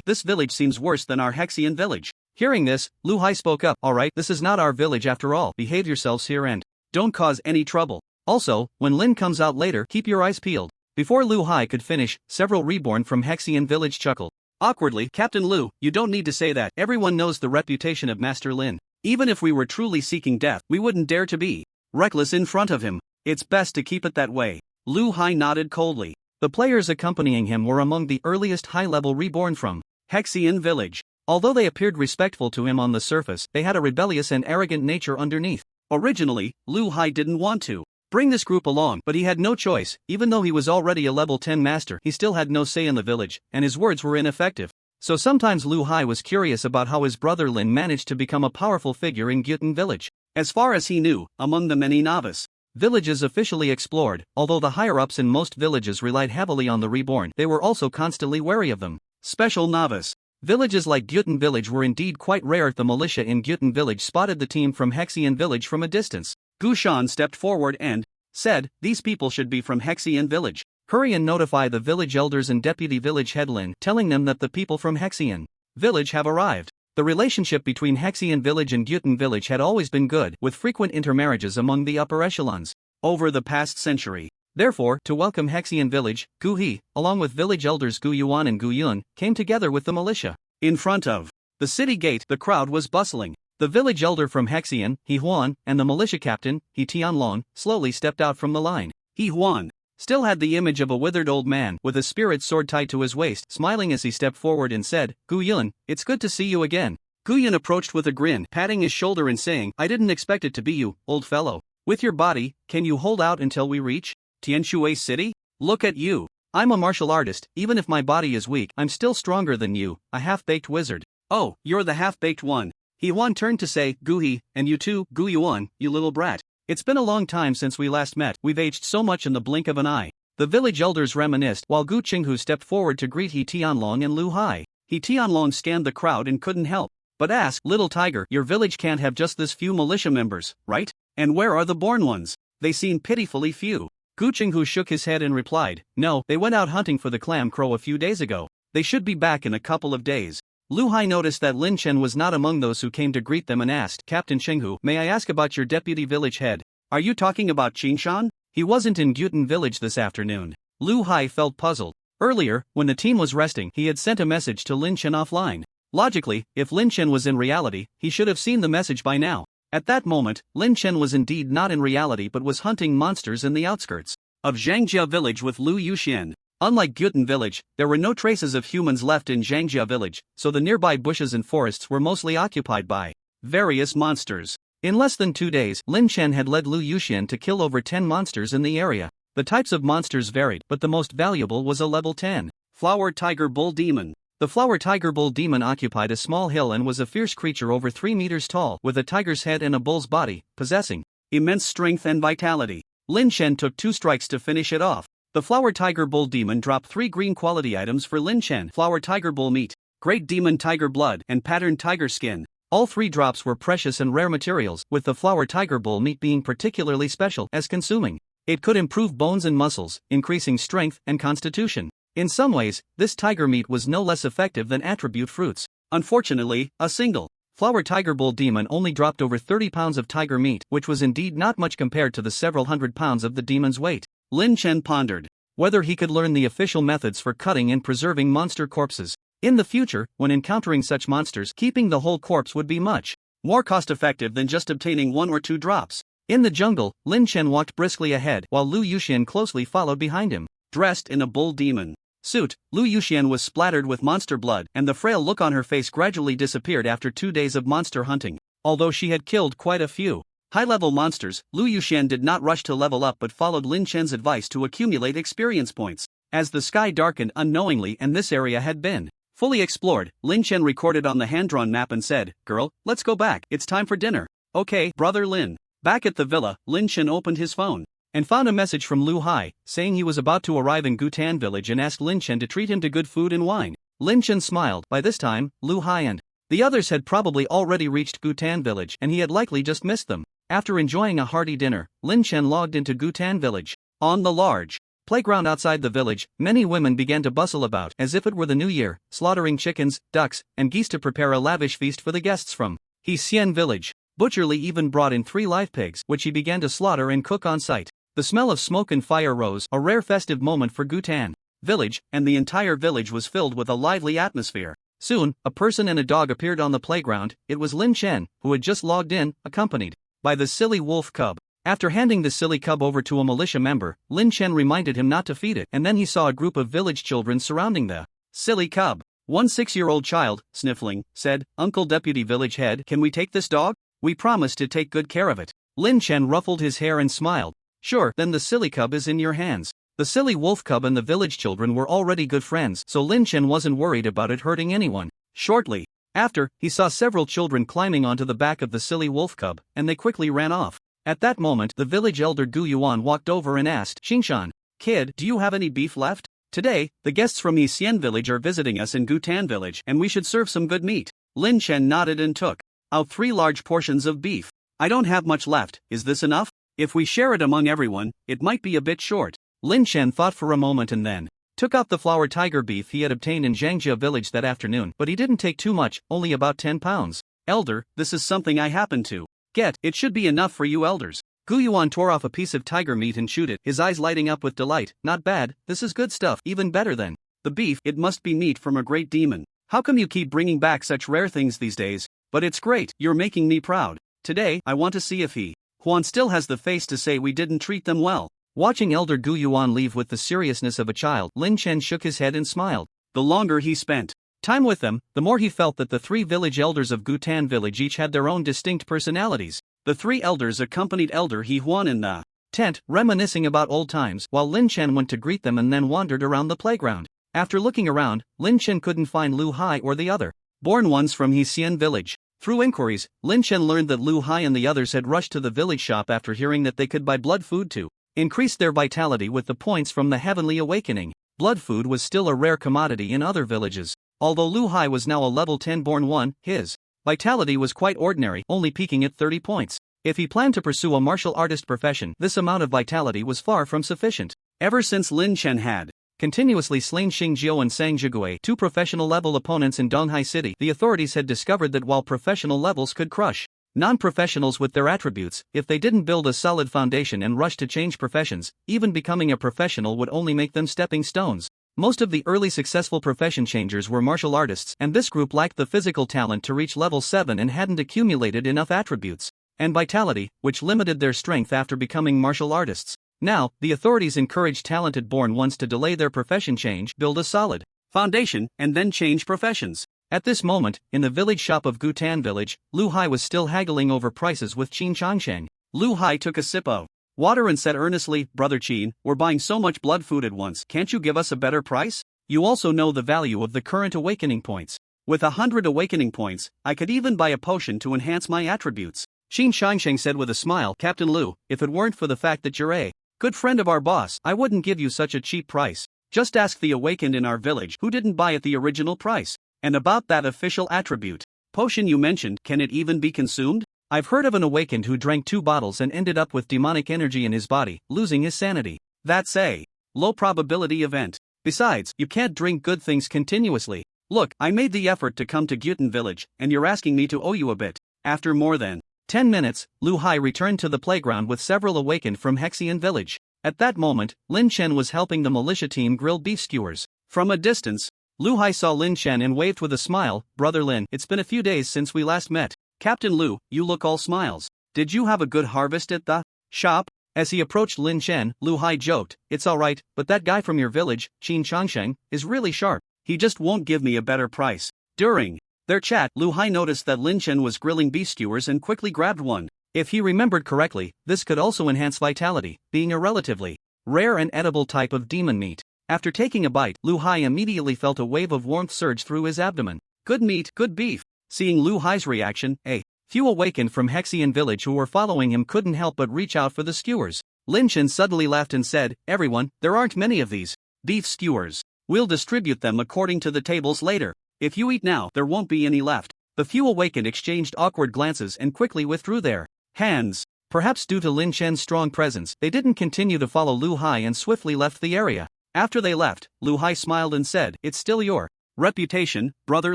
This village seems worse than our Hexian village." Hearing this, Lu Hai spoke up, "Alright, this is not our village after all. Behave yourselves here and don't cause any trouble. Also, when Lin comes out later, keep your eyes peeled." Before Lu Hai could finish, several reborn from Hexian village chuckled. Awkwardly, "Captain Lu, you don't need to say that. Everyone knows the reputation of Master Lin. Even if we were truly seeking death, we wouldn't dare to be reckless in front of him. It's best to keep it that way." Lu Hai nodded coldly. The players accompanying him were among the earliest high-level reborn from Hexian village. Although they appeared respectful to him on the surface, they had a rebellious and arrogant nature underneath. Originally, Lu Hai didn't want to bring this group along, but he had no choice. Even though he was already a level 10 master, he still had no say in the village, and his words were ineffective. So sometimes Lu Hai was curious about how his brother Lin managed to become a powerful figure in Gyutan village. As far as he knew, among the many novice villages officially explored, although the higher-ups in most villages relied heavily on the reborn, they were also constantly wary of them. Special novice villages like Gyutan village were indeed quite rare. The militia in Gyutan village spotted the team from Hexian village from a distance. Gu Shan stepped forward and said, "These people should be from Hexian village. Hurry and notify the village elders and deputy village head Lin, telling them that the people from Hexian village have arrived." The relationship between Hexian village and Gyutan village had always been good, with frequent intermarriages among the upper echelons. Over the past century, Therefore, to welcome Hexian village, Gu He, along with village elders Gu Yuan and Gu Yun, came together with the militia. In front of the city gate, the crowd was bustling. The village elder from Hexian, He Huan, and the militia captain, He Tianlong, slowly stepped out from the line. He Huan still had the image of a withered old man with a spirit sword tied to his waist, smiling as he stepped forward and said, Gu Yun, it's good to see you again. Gu Yun approached with a grin, patting his shoulder and saying, I didn't expect it to be you, old fellow. With your body, can you hold out until we reach Tianshui City? Look at you. I'm a martial artist, even if my body is weak, I'm still stronger than you, a half-baked wizard. Oh, you're the half-baked one. He Huan turned to say, Gu He, and you too, Gu Yuan, you little brat. It's been a long time since we last met, we've aged so much in the blink of an eye. The village elders reminisced while Gu Qinghu stepped forward to greet He Tianlong and Lu Hai. He Tianlong scanned the crowd and couldn't help but ask, Little tiger, your village can't have just this few militia members, right? And where are the born ones? They seem pitifully few. Gu Qinghu shook his head and replied, No, they went out hunting for the clam crow a few days ago. They should be back in a couple of days. Lu Hai noticed that Lin Chen was not among those who came to greet them and asked, Captain Chenghu, may I ask about your deputy village head? Are you talking about Qingshan? He wasn't in Guten village this afternoon. Lu Hai felt puzzled. Earlier, when the team was resting, he had sent a message to Lin Chen offline. Logically, if Lin Chen was in reality, he should have seen the message by now. At that moment, Lin Chen was indeed not in reality but was hunting monsters in the outskirts of Zhangjia village with Lu Yuxian. Unlike Guten village, there were no traces of humans left in Zhangjia village, so the nearby bushes and forests were mostly occupied by various monsters. In less than 2 days, Lin Chen had led Lu Yuxian to kill over 10 monsters in the area. The types of monsters varied, but the most valuable was a level 10 Flower Tiger Bull Demon. The Flower Tiger Bull Demon occupied a small hill and was a fierce creature over 3 meters tall, with a tiger's head and a bull's body, possessing immense strength and vitality. Lin Chen took 2 strikes to finish it off. The Flower Tiger Bull Demon dropped 3 green quality items for Lin Chen: Flower Tiger Bull Meat, Great Demon Tiger Blood, and Patterned Tiger Skin. All 3 drops were precious and rare materials, with the Flower Tiger Bull Meat being particularly special as consuming. It could improve bones and muscles, increasing strength and constitution. In some ways, this tiger meat was no less effective than attribute fruits. Unfortunately, a single Flower Tiger Bull Demon only dropped over 30 pounds of tiger meat, which was indeed not much compared to the several hundred pounds of the demon's weight. Lin Chen pondered whether he could learn the official methods for cutting and preserving monster corpses. In the future, when encountering such monsters, keeping the whole corpse would be much more cost-effective than just obtaining 1 or 2 drops. In the jungle, Lin Chen walked briskly ahead while Lu Yuxian closely followed behind him. Dressed in a bull demon suit, Lu Yuxian was splattered with monster blood, and the frail look on her face gradually disappeared after 2 days of monster hunting. Although she had killed quite a few high-level monsters, Lu Yuxian did not rush to level up but followed Lin Chen's advice to accumulate experience points. As the sky darkened unknowingly and this area had been fully explored, Lin Chen recorded on the hand-drawn map and said, Girl, let's go back, it's time for dinner. Okay, brother Lin. Back at the villa, Lin Chen opened his phone and found a message from Lu Hai, saying he was about to arrive in Gutan village and asked Lin Chen to treat him to good food and wine. Lin Chen smiled. By this time, Lu Hai and the others had probably already reached Gutan village and he had likely just missed them. After enjoying a hearty dinner, Lin Chen logged into Gutan village. On the large playground outside the village, many women began to bustle about as if it were the new year, slaughtering chickens, ducks, and geese to prepare a lavish feast for the guests from Xian village. Butcher Li even brought in 3 live pigs, which he began to slaughter and cook on site. The smell of smoke and fire rose, a rare festive moment for Gutan village, and the entire village was filled with a lively atmosphere. Soon, a person and a dog appeared on the playground. It was Lin Chen, who had just logged in, accompanied by the silly wolf cub. After handing the silly cub over to a militia member, Lin Chen reminded him not to feed it, and then he saw a group of village children surrounding the silly cub. One 6-year-old child, sniffling, said, Uncle Deputy Village Head, can we take this dog? We promise to take good care of it. Lin Chen ruffled his hair and smiled. Sure, then the silly cub is in your hands. The silly wolf cub and the village children were already good friends, so Lin Chen wasn't worried about it hurting anyone. Shortly after, he saw several children climbing onto the back of the silly wolf cub, and they quickly ran off. At that moment, the village elder Gu Yuan walked over and asked, Qingshan, kid, do you have any beef left? Today, the guests from Xian village are visiting us in Gutan village, and we should serve some good meat. Lin Chen nodded and took out 3 large portions of beef. I don't have much left, is this enough? If we share it among everyone, it might be a bit short. Lin Chen thought for a moment and then took out the flower tiger beef he had obtained in Zhangjia village that afternoon, but he didn't take too much, only about 10 pounds. Elder, this is something I happen to get. It should be enough for you elders. Gu Yuan tore off a piece of tiger meat and chewed it, his eyes lighting up with delight. Not bad, this is good stuff, even better than the beef. It must be meat from a great demon. How come you keep bringing back such rare things these days? But it's great, you're making me proud. Today, I want to see if Huan still has the face to say we didn't treat them well. Watching elder Gu Yuan leave with the seriousness of a child, Lin Chen shook his head and smiled. The longer he spent time with them, the more he felt that the 3 village elders of Gutan village each had their own distinct personalities. The 3 elders accompanied elder He Huan in the tent, reminiscing about old times, while Lin Chen went to greet them and then wandered around the playground. After looking around, Lin Chen couldn't find Lu Hai or the other born ones from He Xian village. Through inquiries, Lin Chen learned that Lu Hai and the others had rushed to the village shop after hearing that they could buy blood food to increase their vitality with the points from the heavenly awakening. Blood food was still a rare commodity in other villages. Although Lu Hai was now a level 10 born one, his vitality was quite ordinary, only peaking at 30 points. If he planned to pursue a martial artist profession, this amount of vitality was far from sufficient. Ever since Lin Chen had continuously slain Xing Jiu and Sang Zhigui, 2 professional level opponents in Donghai City, the authorities had discovered that while professional levels could crush non-professionals with their attributes, if they didn't build a solid foundation and rush to change professions, even becoming a professional would only make them stepping stones. Most of the early successful profession changers were martial artists, and this group lacked the physical talent to reach level 7 and hadn't accumulated enough attributes and vitality, which limited their strength after becoming martial artists. Now, the authorities encouraged talented born ones to delay their profession change, build a solid foundation, and then change professions. At this moment, in the village shop of Gutan village, Lu Hai was still haggling over prices with Qin Changsheng. Lu Hai took a sip of water and said earnestly, Brother Qin, we're buying so much blood food at once, can't you give us a better price? You also know the value of the current awakening points. With 100 awakening points, I could even buy a potion to enhance my attributes. Qin Changsheng said with a smile, Captain Lu, if it weren't for the fact that you're a good friend of our boss, I wouldn't give you such a cheap price. Just ask the awakened in our village who didn't buy at the original price. And about that official attribute potion you mentioned, can it even be consumed? I've heard of an awakened who drank 2 bottles and ended up with demonic energy in his body, losing his sanity. That's a low probability event. Besides, you can't drink good things continuously. Look, I made the effort to come to Gyutan village, and you're asking me to owe you a bit. After more than 10 minutes, Lu Hai returned to the playground with several awakened from Hexian village. At that moment, Lin Chen was helping the militia team grill beef skewers. From a distance, Lu Hai saw Lin Chen and waved with a smile, Brother Lin, it's been a few days since we last met. Captain Lu, you look all smiles. Did you have a good harvest at the shop? As he approached Lin Chen, Lu Hai joked, it's alright, but that guy from your village, Qin Changsheng, is really sharp. He just won't give me a better price. During their chat, Lu Hai noticed that Lin Chen was grilling beef skewers and quickly grabbed one. If he remembered correctly, this could also enhance vitality, being a relatively rare and edible type of demon meat. After taking a bite, Lu Hai immediately felt a wave of warmth surge through his abdomen. Good meat, good beef. Seeing Lu Hai's reaction, a few awakened from Hexian village who were following him couldn't help but reach out for the skewers. Lin Chen suddenly laughed and said, everyone, there aren't many of these beef skewers. We'll distribute them according to the tables later. If you eat now, there won't be any left. The few awakened exchanged awkward glances and quickly withdrew their hands. Perhaps due to Lin Chen's strong presence, they didn't continue to follow Lu Hai and swiftly left the area. After they left, Lu Hai smiled and said, it's still your reputation, Brother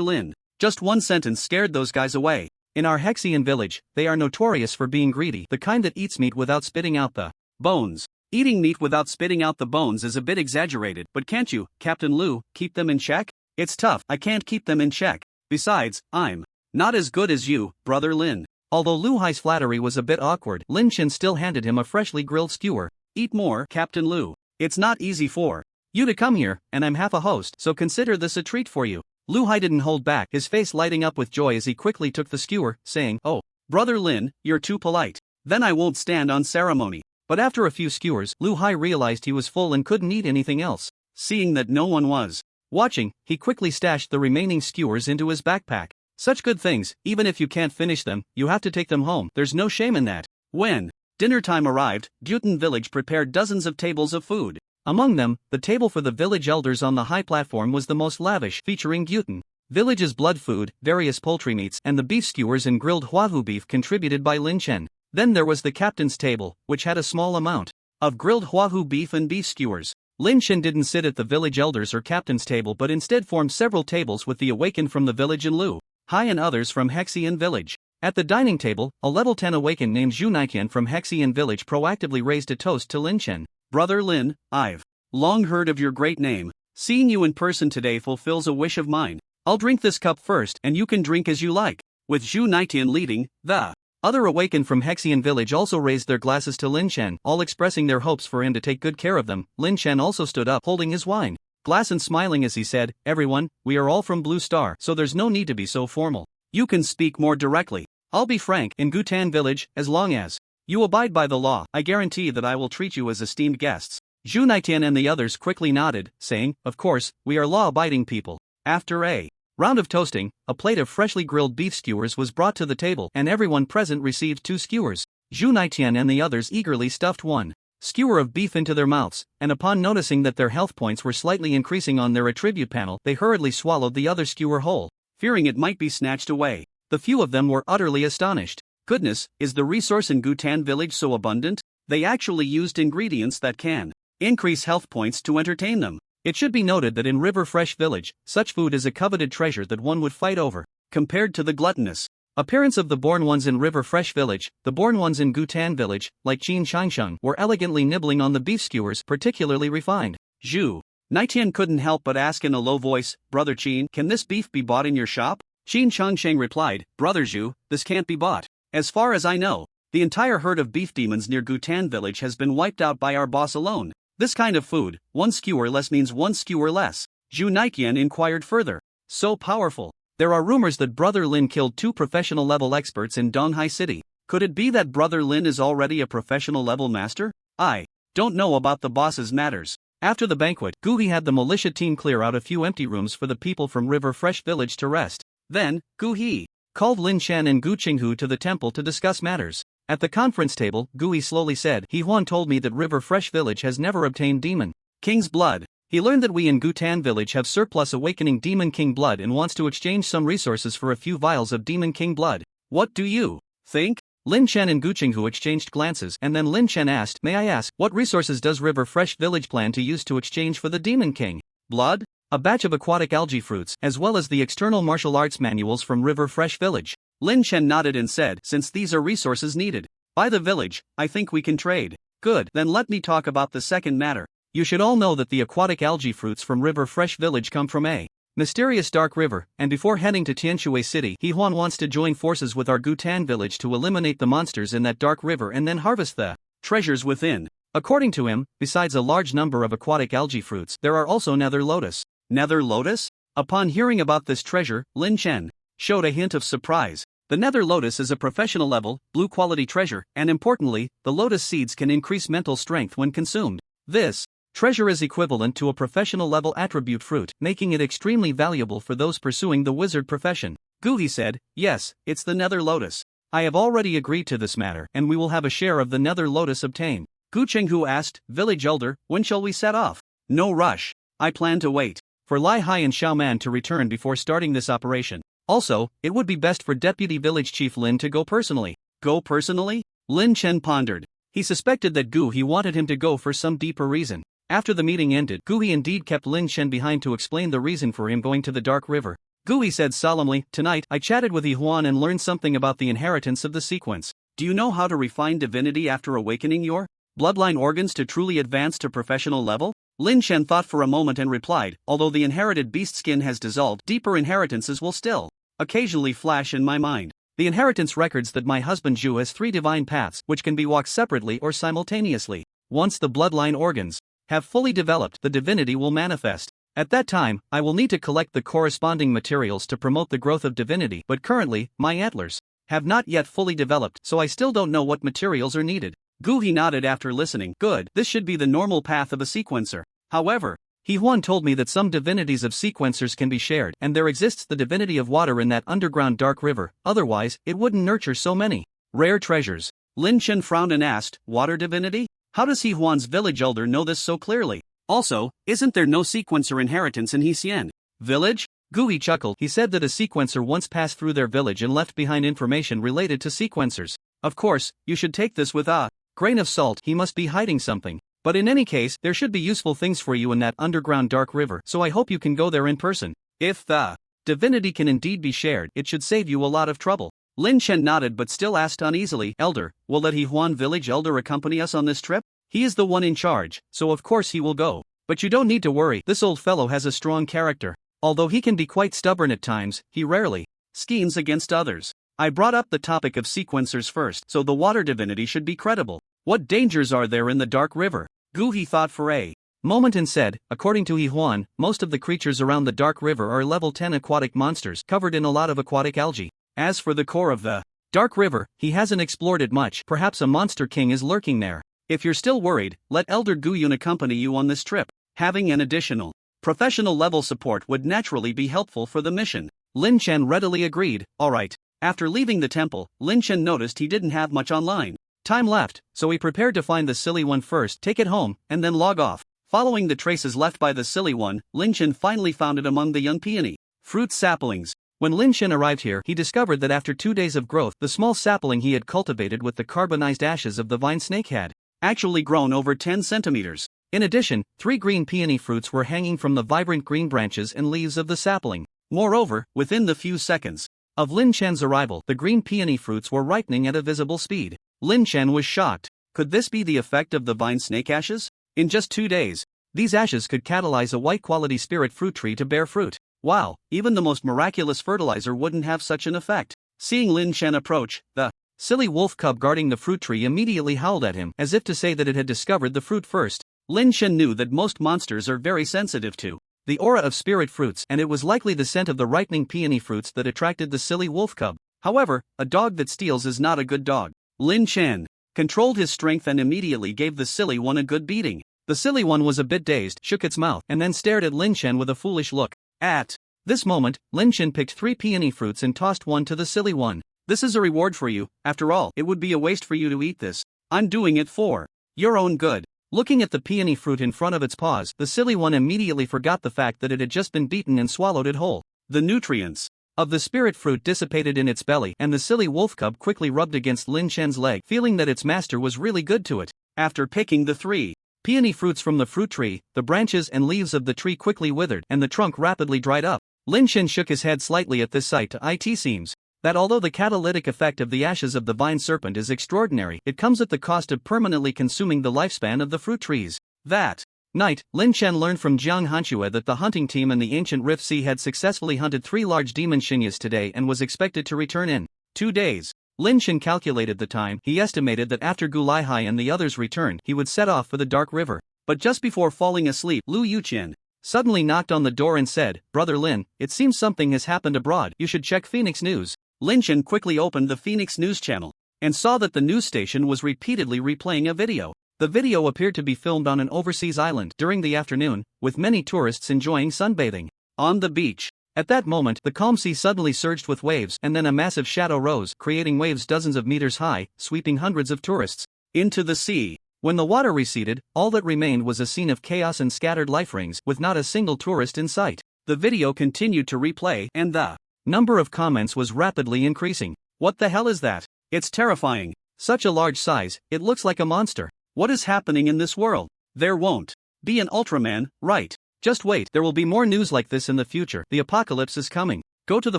Lin. Just one sentence scared those guys away. In our Hexian village, they are notorious for being greedy, the kind that eats meat without spitting out the bones. Eating meat without spitting out the bones is a bit exaggerated, but can't you, Captain Lu, keep them in check? It's tough, I can't keep them in check. Besides, I'm not as good as you, Brother Lin. Although Lu Hai's flattery was a bit awkward, Lin Chen still handed him a freshly grilled skewer. Eat more, Captain Lu. It's not easy for you to come here, and I'm half a host, so consider this a treat for you. Lu Hai didn't hold back, his face lighting up with joy as he quickly took the skewer, saying, oh, Brother Lin, you're too polite. Then I won't stand on ceremony. But after a few skewers, Lu Hai realized he was full and couldn't eat anything else. Seeing that no one was watching, he quickly stashed the remaining skewers into his backpack. Such good things, even if you can't finish them, you have to take them home, there's no shame in that. When dinner time arrived, Gyutan village prepared dozens of tables of food. Among them, the table for the village elders on the high platform was the most lavish, featuring Gyutan village's blood food, various poultry meats, and the beef skewers and grilled huahu beef contributed by Lin Chen. Then there was the captain's table, which had a small amount of grilled huahu beef and beef skewers. Lin Chen didn't sit at the village elders or captain's table but instead formed several tables with the awakened from the village and Lu Hai and others from Hexian village. At the dining table, a level 10 awakened named Zhu Naiqian from Hexian village proactively raised a toast to Lin Chen. Brother Lin, I've long heard of your great name. Seeing you in person today fulfills a wish of mine. I'll drink this cup first and you can drink as you like. With Zhu Naiqian leading, the other awakened from Hexian village also raised their glasses to Lin Chen, all expressing their hopes for him to take good care of them. Lin Chen also stood up holding his wine glass and smiling as he said, "Everyone, we are all from Blue Star, so there's no need to be so formal. You can speak more directly. I'll be frank, in Gutan village, as long as you abide by the law, I guarantee that I will treat you as esteemed guests." Zhu Naiqian and the others quickly nodded, saying, "Of course, we are law-abiding people." After a round of toasting, a plate of freshly grilled beef skewers was brought to the table and everyone present received 2 skewers. Zhu Naiqian and the others eagerly stuffed 1 skewer of beef into their mouths, and upon noticing that their health points were slightly increasing on their attribute panel, they hurriedly swallowed the other skewer whole, fearing it might be snatched away. The few of them were utterly astonished. Goodness, is the resource in Gutan village so abundant? They actually used ingredients that can increase health points to entertain them. It should be noted that in River Fresh village, such food is a coveted treasure that one would fight over. Compared to the gluttonous appearance of the born ones in River Fresh village, the born ones in Gutan village, like Qin Shangsheng, were elegantly nibbling on the beef skewers, particularly refined. Zhu Naiqian couldn't help but ask in a low voice, "Brother Qin, can this beef be bought in your shop?" Qin Shangsheng replied, "Brother Zhu, this can't be bought. As far as I know, the entire herd of beef demons near Gutan village has been wiped out by our boss alone. This kind of food, 1 skewer less means 1 skewer less." Zhu Naiqian inquired further. "So powerful. There are rumors that Brother Lin killed 2 professional level experts in Donghai City. Could it be that Brother Lin is already a professional level master? I don't know about the boss's matters." After the banquet, Gui had the militia team clear out a few empty rooms for the people from River Fresh village to rest. Then, Gui called Lin Chen and Gu Qinghu to the temple to discuss matters. At the conference table, Gui slowly said, "He Huan told me that River Fresh village has never obtained Demon King's blood. He learned that we in Gutan village have surplus awakening Demon King blood and wants to exchange some resources for a few vials of Demon King blood. What do you think?" Lin Chen and Gu Qinghu exchanged glances, and then Lin Chen asked, "May I ask, what resources does River Fresh village plan to use to exchange for the Demon King blood?" "A batch of aquatic algae fruits, as well as the external martial arts manuals from River Fresh village." Lin Chen nodded and said, "Since these are resources needed by the village, I think we can trade." "Good, then let me talk about the second matter. You should all know that the aquatic algae fruits from River Fresh village come from a mysterious dark river, and before heading to Tianshui City, He Huan wants to join forces with our Gutan village to eliminate the monsters in that dark river and then harvest the treasures within. According to him, besides a large number of aquatic algae fruits, there are also nether lotus." "Nether lotus?" Upon hearing about this treasure, Lin Chen showed a hint of surprise. The nether lotus is a professional level, blue quality treasure, and importantly, the lotus seeds can increase mental strength when consumed. This treasure is equivalent to a professional level attribute fruit, making it extremely valuable for those pursuing the wizard profession. Gui said, "Yes, it's the nether lotus. I have already agreed to this matter, and we will have a share of the nether lotus obtained." Gu Chenghu asked, "Village elder, when shall we set off?" "No rush. I plan to wait for Lai Hai and Xiaoman to return before starting this operation. Also, it would be best for Deputy Village Chief Lin to go personally." "Go personally?" Lin Chen pondered. He suspected that He wanted him to go for some deeper reason. After the meeting ended, Gui indeed kept Lin Chen behind to explain the reason for him going to the Dark River. Gui said solemnly, "Tonight, I chatted with Yi Huan and learned something about the inheritance of the sequence. Do you know how to refine divinity after awakening your bloodline organs to truly advance to professional level?" Lin Chen thought for a moment and replied, "Although the inherited beast skin has dissolved, deeper inheritances will still occasionally flash in my mind. The inheritance records that my husband Zhu has 3 divine paths which can be walked separately or simultaneously. Once the bloodline organs have fully developed, the divinity will manifest. At that time, I will need to collect the corresponding materials to promote the growth of divinity, but currently, my antlers have not yet fully developed, so I still don't know what materials are needed." Gui nodded after listening. "Good, this should be the normal path of a sequencer. However, He Huan told me that some divinities of sequencers can be shared, and there exists the divinity of water in that underground dark river, otherwise, it wouldn't nurture so many rare treasures." Lin Chen frowned and asked, "Water divinity? How does He Huan's village elder know this so clearly? Also, isn't there no sequencer inheritance in Hexian village?" Gui chuckled. He said that a sequencer once passed through their village and left behind information related to sequencers. Of course, you should take this with a grain of salt. He must be hiding something. But in any case, there should be useful things for you in that underground dark river, so I hope you can go there in person. If the divinity can indeed be shared, it should save you a lot of trouble. Lin Chen nodded but still asked uneasily, Elder, will that Huan village elder accompany us on this trip? He is the one in charge, so of course he will go. But you don't need to worry, this old fellow has a strong character. Although he can be quite stubborn at times, he rarely schemes against others. I brought up the topic of sequencers first, so the water divinity should be credible. What dangers are there in the dark river? Gu he thought for a moment and said, according to Huan, most of the creatures around the dark river are level 10 aquatic monsters covered in a lot of aquatic algae. As for the core of the dark river, he hasn't explored it much, perhaps a monster king is lurking there. If you're still worried, let Elder Guyun accompany you on this trip. Having an additional professional level support would naturally be helpful for the mission. Lin Chen readily agreed, alright. After leaving the temple, Lin Chen noticed he didn't have much online time left, so he prepared to find the silly one first, take it home, and then log off. Following the traces left by the silly one, Lin Chen finally found it among the young peony fruit saplings. When Lin Chen arrived here, he discovered that after 2 days of growth, the small sapling he had cultivated with the carbonized ashes of the vine snake had actually grown over 10 centimeters. In addition, 3 green peony fruits were hanging from the vibrant green branches and leaves of the sapling. Moreover, within the few seconds of Lin Chen's arrival, the green peony fruits were ripening at a visible speed. Lin Chen was shocked. Could this be the effect of the vine snake ashes? In just 2 days, these ashes could catalyze a white-quality spirit fruit tree to bear fruit. Wow, even the most miraculous fertilizer wouldn't have such an effect. Seeing Lin Chen approach, the silly wolf cub guarding the fruit tree immediately howled at him, as if to say that it had discovered the fruit first. Lin Chen knew that most monsters are very sensitive to the aura of spirit fruits, and it was likely the scent of the ripening peony fruits that attracted the silly wolf cub. However, a dog that steals is not a good dog. Lin Chen controlled his strength and immediately gave the silly one a good beating. The silly one was a bit dazed, shook its mouth, and then stared at Lin Chen with a foolish look. At this moment, Lin Chen picked 3 peony fruits and tossed one to the silly one. This is a reward for you, after all, it would be a waste for you to eat this. I'm doing it for your own good. Looking at the peony fruit in front of its paws, the silly one immediately forgot the fact that it had just been beaten and swallowed it whole. The nutrients of the spirit fruit dissipated in its belly, and the silly wolf cub quickly rubbed against Lin Chen's leg, feeling that its master was really good to it. After picking the 3 peony fruits from the fruit tree, the branches and leaves of the tree quickly withered, and the trunk rapidly dried up. Lin Chen shook his head slightly at this sight. It seems that although the catalytic effect of the ashes of the vine serpent is extraordinary, it comes at the cost of permanently consuming the lifespan of the fruit trees. That night, Lin Chen learned from Jiang Hanxue that the hunting team in the ancient Rift Sea had successfully hunted 3 large demon shinyas today and was expected to return in 2 days. Lin Chen calculated the time. He estimated that after Gu Laihai and the others returned, he would set off for the dark river. But just before falling asleep, Lu Yuqian suddenly knocked on the door and said, Brother Lin, it seems something has happened abroad. You should check Phoenix News. Lin Chen quickly opened the Phoenix News channel and saw that the news station was repeatedly replaying a video. The video appeared to be filmed on an overseas island during the afternoon, with many tourists enjoying sunbathing on the beach. At that moment, the calm sea suddenly surged with waves, and then a massive shadow rose, creating waves dozens of meters high, sweeping hundreds of tourists into the sea. When the water receded, all that remained was a scene of chaos and scattered life rings, with not a single tourist in sight. The video continued to replay, and the number of comments was rapidly increasing. What the hell is that? It's terrifying. Such a large size, it looks like a monster. What is happening in this world? There won't be an Ultraman, right? Just wait, there will be more news like this in the future. The apocalypse is coming. Go to the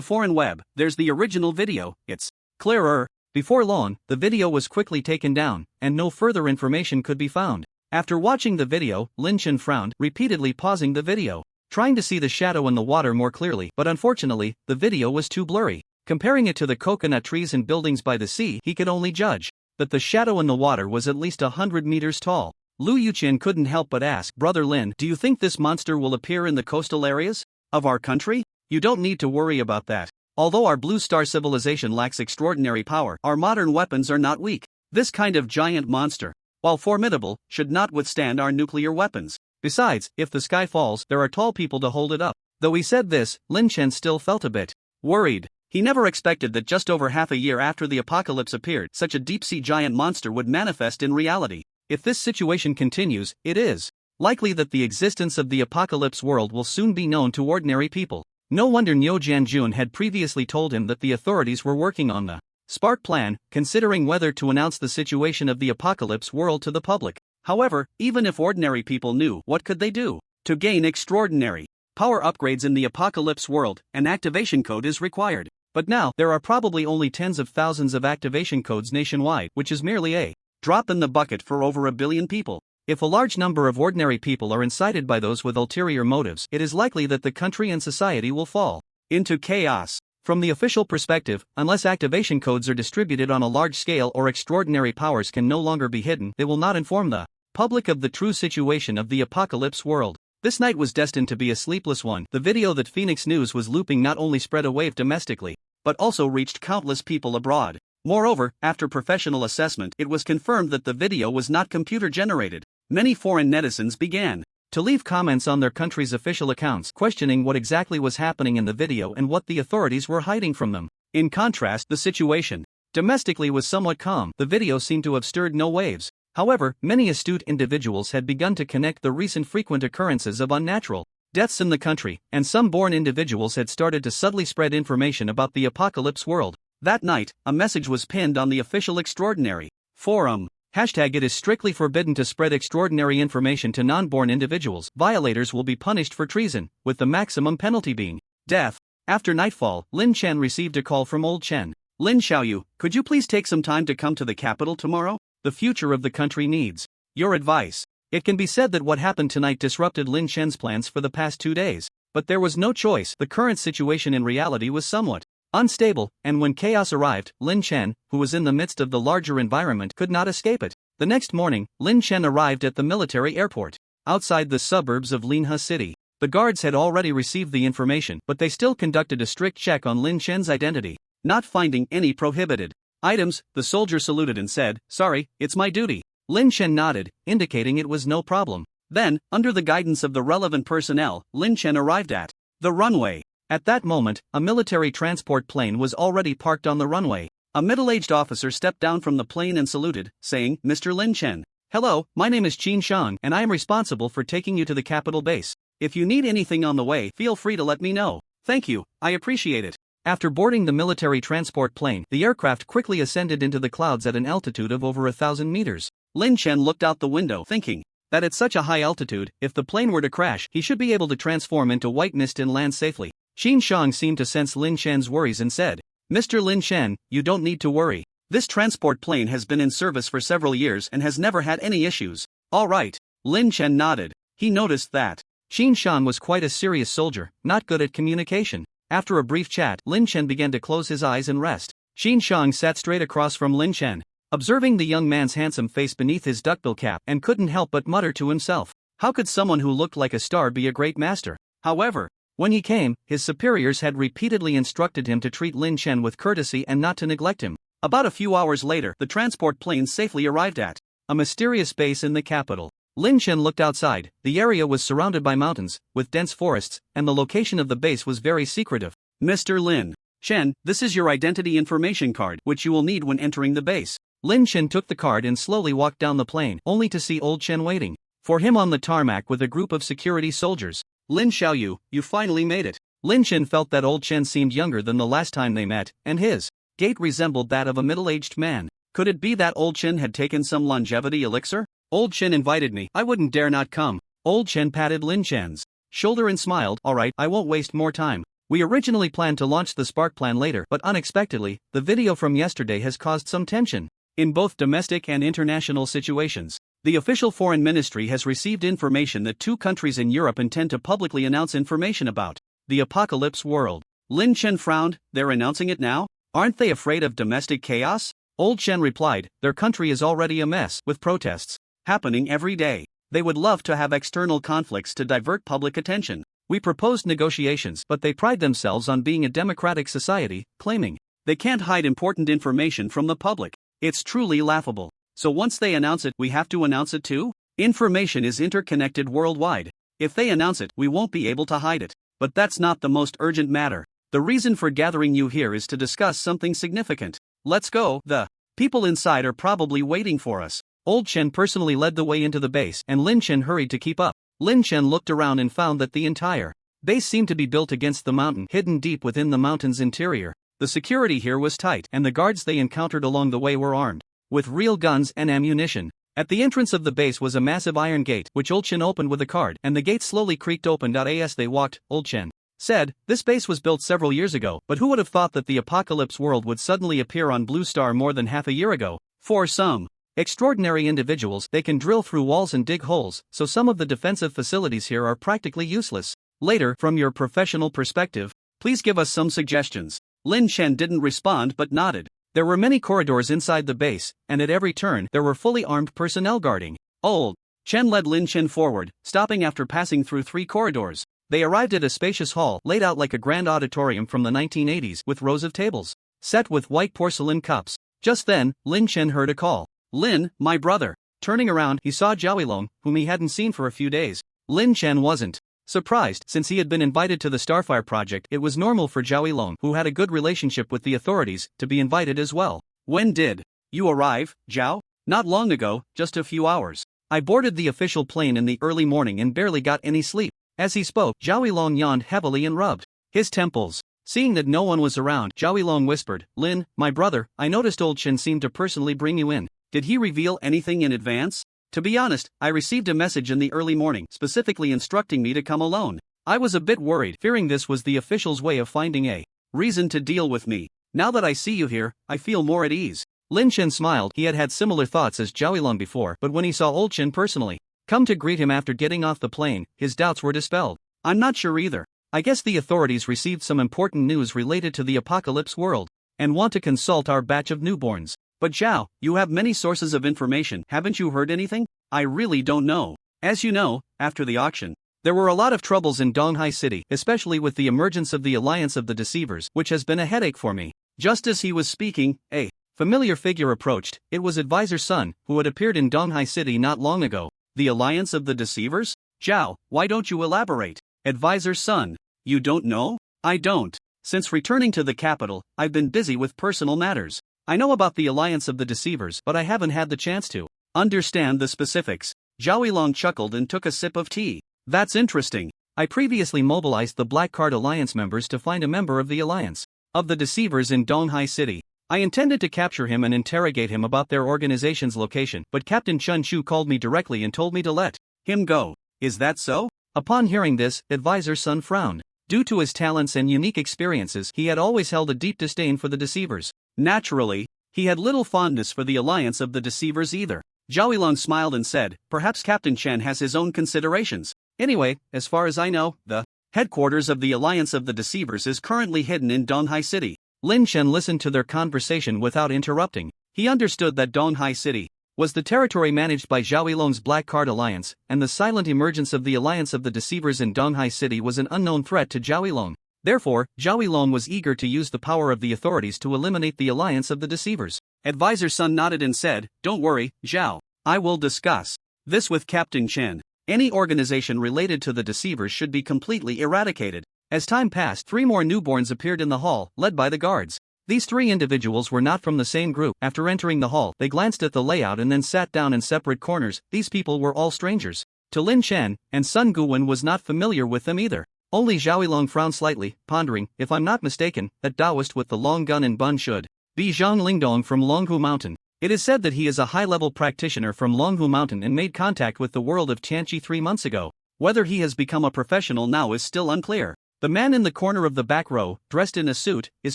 foreign web, there's the original video, it's clearer. Before long, the video was quickly taken down, and no further information could be found. After watching the video, Lin Chen frowned, repeatedly pausing the video, trying to see the shadow in the water more clearly, but unfortunately, the video was too blurry. Comparing it to the coconut trees and buildings by the sea, he could only judge that the shadow in the water was at least 100 meters tall. Lu Yuqian couldn't help but ask, Brother Lin, do you think this monster will appear in the coastal areas of our country? You don't need to worry about that. Although our Blue Star civilization lacks extraordinary power, our modern weapons are not weak. This kind of giant monster, while formidable, should not withstand our nuclear weapons. Besides, if the sky falls, there are tall people to hold it up. Though he said this, Lin Chen still felt a bit worried. He never expected that just over half a year after the apocalypse appeared, such a deep-sea giant monster would manifest in reality. If this situation continues, it is likely that the existence of the apocalypse world will soon be known to ordinary people. No wonder Niu Jianjun had previously told him that the authorities were working on the Spark plan, considering whether to announce the situation of the apocalypse world to the public. However, even if ordinary people knew, what could they do? To gain extraordinary power upgrades in the apocalypse world, an activation code is required. But now, there are probably only tens of thousands of activation codes nationwide, which is merely a drop in the bucket for over a billion people. If a large number of ordinary people are incited by those with ulterior motives, it is likely that the country and society will fall into chaos. From the official perspective, unless activation codes are distributed on a large scale or extraordinary powers can no longer be hidden, they will not inform the public of the true situation of the apocalypse world. This night was destined to be a sleepless one. The video that Phoenix News was looping not only spread a wave domestically, but also reached countless people abroad. Moreover, after professional assessment, it was confirmed that the video was not computer-generated. Many foreign netizens began to leave comments on their country's official accounts, questioning what exactly was happening in the video and what the authorities were hiding from them. In contrast, the situation domestically was somewhat calm. The video seemed to have stirred no waves. However, many astute individuals had begun to connect the recent frequent occurrences of unnatural deaths in the country, and some born individuals had started to subtly spread information about the apocalypse world. That night, a message was pinned on the official extraordinary forum. #It is strictly forbidden to spread extraordinary information to non-born individuals. Violators will be punished for treason, with the maximum penalty being death. After nightfall, Lin Chen received a call from old Chen. Lin Xiaoyu, could you please take some time to come to the capital tomorrow? The future of the country needs your advice. It can be said that what happened tonight disrupted Lin Chen's plans for the past 2 days. But there was no choice. The current situation in reality was somewhat unstable, and when chaos arrived, Lin Chen, who was in the midst of the larger environment, could not escape it. The next morning, Lin Chen arrived at the military airport outside the suburbs of Linhe City. The guards had already received the information, but they still conducted a strict check on Lin Chen's identity. Not finding any prohibited items, the soldier saluted and said, "Sorry, it's my duty." Lin Chen nodded, indicating it was no problem. Then, under the guidance of the relevant personnel, Lin Chen arrived at the runway. At that moment, a military transport plane was already parked on the runway. A middle-aged officer stepped down from the plane and saluted, saying, "Mr. Lin Chen. Hello, my name is Qin Shang, and I am responsible for taking you to the capital base. If you need anything on the way, feel free to let me know. Thank you, I appreciate it." After boarding the military transport plane, the aircraft quickly ascended into the clouds at an altitude of over 1,000 meters. Lin Chen looked out the window, thinking that at such a high altitude, if the plane were to crash, he should be able to transform into white mist and land safely. Qin Shang seemed to sense Lin Chen's worries and said, "Mr. Lin Chen, you don't need to worry. This transport plane has been in service for several years and has never had any issues." "All right." Lin Chen nodded. He noticed that Qin Shang was quite a serious soldier, not good at communication. After a brief chat, Lin Chen began to close his eyes and rest. Qin Shang sat straight across from Lin Chen, observing the young man's handsome face beneath his duckbill cap, and couldn't help but mutter to himself, how could someone who looked like a star be a great master? However, when he came, his superiors had repeatedly instructed him to treat Lin Chen with courtesy and not to neglect him. About a few hours later, the transport plane safely arrived at a mysterious base in the capital. Lin Chen looked outside. The area was surrounded by mountains, with dense forests, and the location of the base was very secretive. "Mr. Lin Chen, this is your identity information card, which you will need when entering the base." Lin Chen took the card and slowly walked down the plane, only to see old Chen waiting for him on the tarmac with a group of security soldiers. "Lin Xiaoyu, you finally made it." Lin Chen felt that old Chen seemed younger than the last time they met, and his gait resembled that of a middle-aged man. Could it be that old Chen had taken some longevity elixir? "Old Chen invited me, I wouldn't dare not come." Old Chen patted Lin Chen's shoulder and smiled, "All right, I won't waste more time. We originally planned to launch the Spark plan later, but unexpectedly, the video from yesterday has caused some tension. In both domestic and international situations, the official foreign ministry has received information that 2 countries in Europe intend to publicly announce information about the apocalypse world." Lin Chen frowned. "They're announcing it now? Aren't they afraid of domestic chaos?" Old Chen replied, "Their country is already a mess, with protests happening every day. They would love to have external conflicts to divert public attention. We proposed negotiations, but they pride themselves on being a democratic society, claiming they can't hide important information from the public. It's truly laughable. So once they announce it, we have to announce it too? Information is interconnected worldwide. If they announce it, we won't be able to hide it. But that's not the most urgent matter. The reason for gathering you here is to discuss something significant. Let's go. The people inside are probably waiting for us." Old Chen personally led the way into the base, and Lin Chen hurried to keep up. Lin Chen looked around and found that the entire base seemed to be built against the mountain, hidden deep within the mountain's interior. The security here was tight, and the guards they encountered along the way were armed with real guns and ammunition. At the entrance of the base was a massive iron gate, which Old Chen opened with a card, and the gate slowly creaked open. As they walked, Old Chen said, "This base was built several years ago, but who would have thought that the apocalypse world would suddenly appear on Blue Star more than half a year ago? For some extraordinary individuals, they can drill through walls and dig holes, so some of the defensive facilities here are practically useless. Later, from your professional perspective, please give us some suggestions." Lin Chen didn't respond but nodded. There were many corridors inside the base, and at every turn there were fully armed personnel guarding. Old Chen led Lin Chen forward, stopping after passing through 3 corridors. They arrived at a spacious hall laid out like a grand auditorium from the 1980s with rows of tables set with white porcelain cups. Just then, Lin Chen heard a call. "Lin, my brother." Turning around, he saw Zhao Yilong, whom he hadn't seen for a few days. Lin Chen wasn't surprised, since he had been invited to the Starfire project. It was normal for Zhao Yilong, who had a good relationship with the authorities, to be invited as well. "When did you arrive, Zhao?" "Not long ago, just a few hours. I boarded the official plane in the early morning and barely got any sleep." As he spoke, Zhao Yilong yawned heavily and rubbed his temples. Seeing that no one was around, Zhao Yilong whispered, "Lin, my brother, I noticed old Chen seemed to personally bring you in. Did he reveal anything in advance?" "To be honest, I received a message in the early morning, specifically instructing me to come alone. I was a bit worried, fearing this was the official's way of finding a reason to deal with me. Now that I see you here, I feel more at ease." Lin Chen smiled. He had had similar thoughts as Zhao Yilong before, but when he saw old Chen personally come to greet him after getting off the plane, his doubts were dispelled. "I'm not sure either. I guess the authorities received some important news related to the apocalypse world and want to consult our batch of newborns. But Zhao, you have many sources of information, haven't you heard anything?" "I really don't know. As you know, after the auction, there were a lot of troubles in Donghai City, especially with the emergence of the Alliance of the Deceivers, which has been a headache for me." Just as he was speaking, a familiar figure approached. It was Advisor Sun, who had appeared in Donghai City not long ago. "The Alliance of the Deceivers? Zhao, why don't you elaborate?" "Advisor Sun, you don't know?" "I don't. Since returning to the capital, I've been busy with personal matters. I know about the Alliance of the Deceivers, but I haven't had the chance to understand the specifics." Zhao Yilong chuckled and took a sip of tea. "That's interesting. I previously mobilized the Black Card Alliance members to find a member of the Alliance of the Deceivers in Donghai City. I intended to capture him and interrogate him about their organization's location, but Captain Chun Chu called me directly and told me to let him go." "Is that so?" Upon hearing this, Advisor Sun frowned. Due to his talents and unique experiences, he had always held a deep disdain for the Deceivers. Naturally, he had little fondness for the Alliance of the Deceivers either. Zhao Yilong smiled and said, "Perhaps Captain Chen has his own considerations. Anyway, as far as I know, the headquarters of the Alliance of the Deceivers is currently hidden in Donghai City." Lin Chen listened to their conversation without interrupting. He understood that Donghai City was the territory managed by Zhao Yilong's Black Card Alliance, and the silent emergence of the Alliance of the Deceivers in Donghai City was an unknown threat to Zhao Yilong. Therefore, Zhao Yilong was eager to use the power of the authorities to eliminate the Alliance of the Deceivers. Advisor Sun nodded and said, "Don't worry, Zhao. I will discuss this with Captain Chen. Any organization related to the Deceivers should be completely eradicated." As time passed, 3 more newborns appeared in the hall, led by the guards. These 3 individuals were not from the same group. After entering the hall, they glanced at the layout and then sat down in separate corners. These people were all strangers to Lin Chen, and Sun Guwen was not familiar with them either. Only Zhao Yilong frowned slightly, pondering, "If I'm not mistaken, that Taoist with the long gun and bun should be Zhang Lingdong from Longhu Mountain. It is said that he is a high-level practitioner from Longhu Mountain and made contact with the world of Tianqi 3 months ago. Whether he has become a professional now is still unclear." The man in the corner of the back row, dressed in a suit, is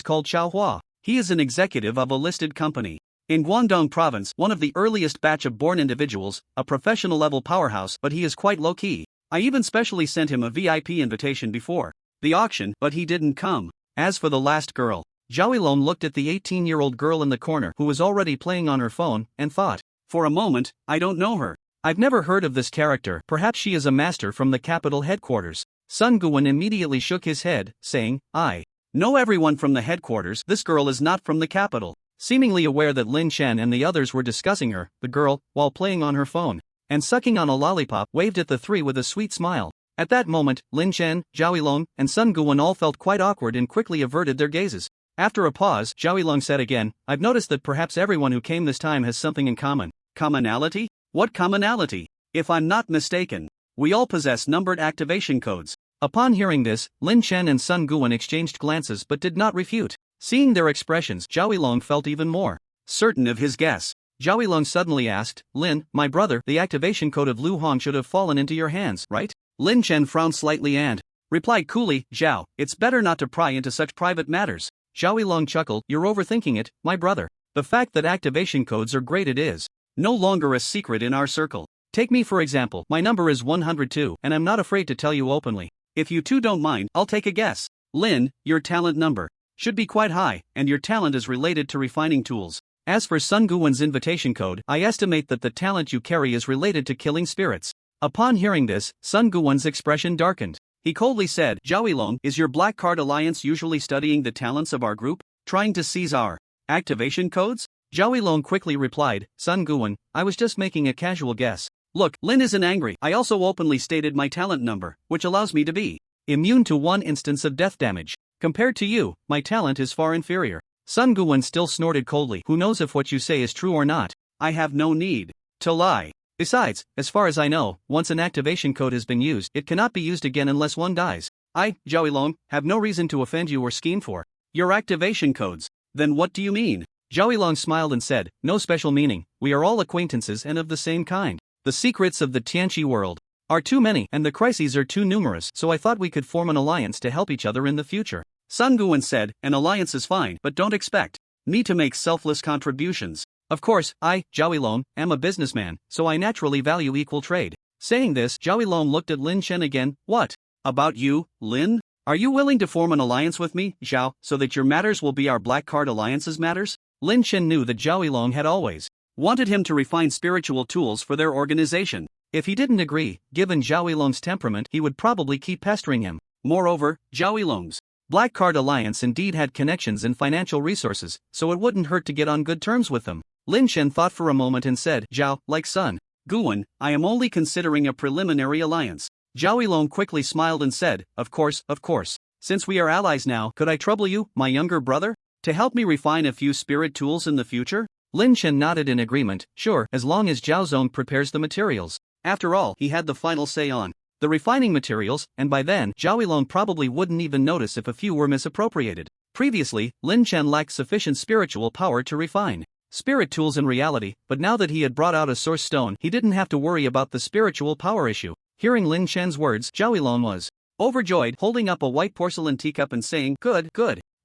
called Chao Hua. He is an executive of a listed company in Guangdong province, one of the earliest batch of born individuals, a professional-level powerhouse, but he is quite low-key. I even specially sent him a VIP invitation before the auction, but he didn't come. As for the last girl, Zhao Yilong looked at the 18-year-old girl in the corner who was already playing on her phone, and thought, "For a moment, I don't know her. I've never heard of this character. Perhaps she is a master from the capital headquarters." Sun Guwen immediately shook his head, saying, "I know everyone from the headquarters. This girl is not from the capital." Seemingly aware that Lin Chen and the others were discussing her, the girl, while playing on her phone and sucking on a lollipop, waved at the 3 with a sweet smile. At that moment, Lin Chen, Zhao Yilong, and Sun Guwen all felt quite awkward and quickly averted their gazes. After a pause, Zhao Yilong said again, "I've noticed that perhaps everyone who came this time has something in common." "Commonality? What commonality?" "If I'm not mistaken, we all possess numbered activation codes." Upon hearing this, Lin Chen and Sun Guwen exchanged glances but did not refute. Seeing their expressions, Zhao Yilong felt even more certain of his guess. Zhao Yilong suddenly asked, "Lin, my brother, the activation code of Lu Hong should have fallen into your hands, right?" Lin Chen frowned slightly and replied coolly, Zhao, it's better not to pry into such private matters. Zhao Yilong chuckled, you're overthinking it, my brother. The fact that activation codes are graded is no longer a secret in our circle. Take me for example, my number is 102, and I'm not afraid to tell you openly. If you two don't mind, I'll take a guess. Lin, your talent number should be quite high, and your talent is related to refining tools. As for Sun Guwen's invitation code, I estimate that the talent you carry is related to killing spirits. Upon hearing this, Sun Guwen's expression darkened. He coldly said, Zhao Yilong, is your Black Card Alliance usually studying the talents of our group, trying to seize our activation codes? Zhao Yilong quickly replied, Sun Guwen, I was just making a casual guess. Look, Lin isn't angry. I also openly stated my talent number, which allows me to be immune to 1 instance of death damage. Compared to you, my talent is far inferior. Sun Guwen still snorted coldly. Who knows if what you say is true or not? I have no need to lie. Besides, as far as I know, once an activation code has been used, it cannot be used again unless one dies. I, Zhao Yilong, have no reason to offend you or scheme for your activation codes. Then what do you mean? Zhao Yilong smiled and said, no special meaning, we are all acquaintances and of the same kind. The secrets of the Tianqi world are too many and the crises are too numerous, so I thought we could form an alliance to help each other in the future. Sun Guwen said, an alliance is fine, but don't expect me to make selfless contributions. Of course, I, Zhao Yilong, am a businessman, so I naturally value equal trade. Saying this, Zhao Yilong looked at Lin Shen again. What about you, Lin? Are you willing to form an alliance with me, Zhao, so that your matters will be our Black Card Alliance's matters? Lin Shen knew that Zhao Yilong had always wanted him to refine spiritual tools for their organization. If he didn't agree, given Zhao Yilong's temperament, he would probably keep pestering him. Moreover, Zhao Yilong's Black Card Alliance indeed had connections and financial resources, so it wouldn't hurt to get on good terms with them. Lin Shen thought for a moment and said, Zhao, like Sun Guwen, I am only considering a preliminary alliance. Zhao Yilong quickly smiled and said, of course. Since we are allies now, could I trouble you, my younger brother, to help me refine a few spirit tools in the future? Lin Shen nodded in agreement, sure, as long as Zhao Zong prepares the materials. After all, he had the final say on the refining materials, and by then, Zhao Yilong probably wouldn't even notice if a few were misappropriated. Previously, Lin Shen lacked sufficient spiritual power to refine spirit tools in reality, but now that he had brought out a source stone, he didn't have to worry about the spiritual power issue. Hearing Lin Shen's words, Zhao Yilong was overjoyed, holding up a white porcelain teacup and saying, good,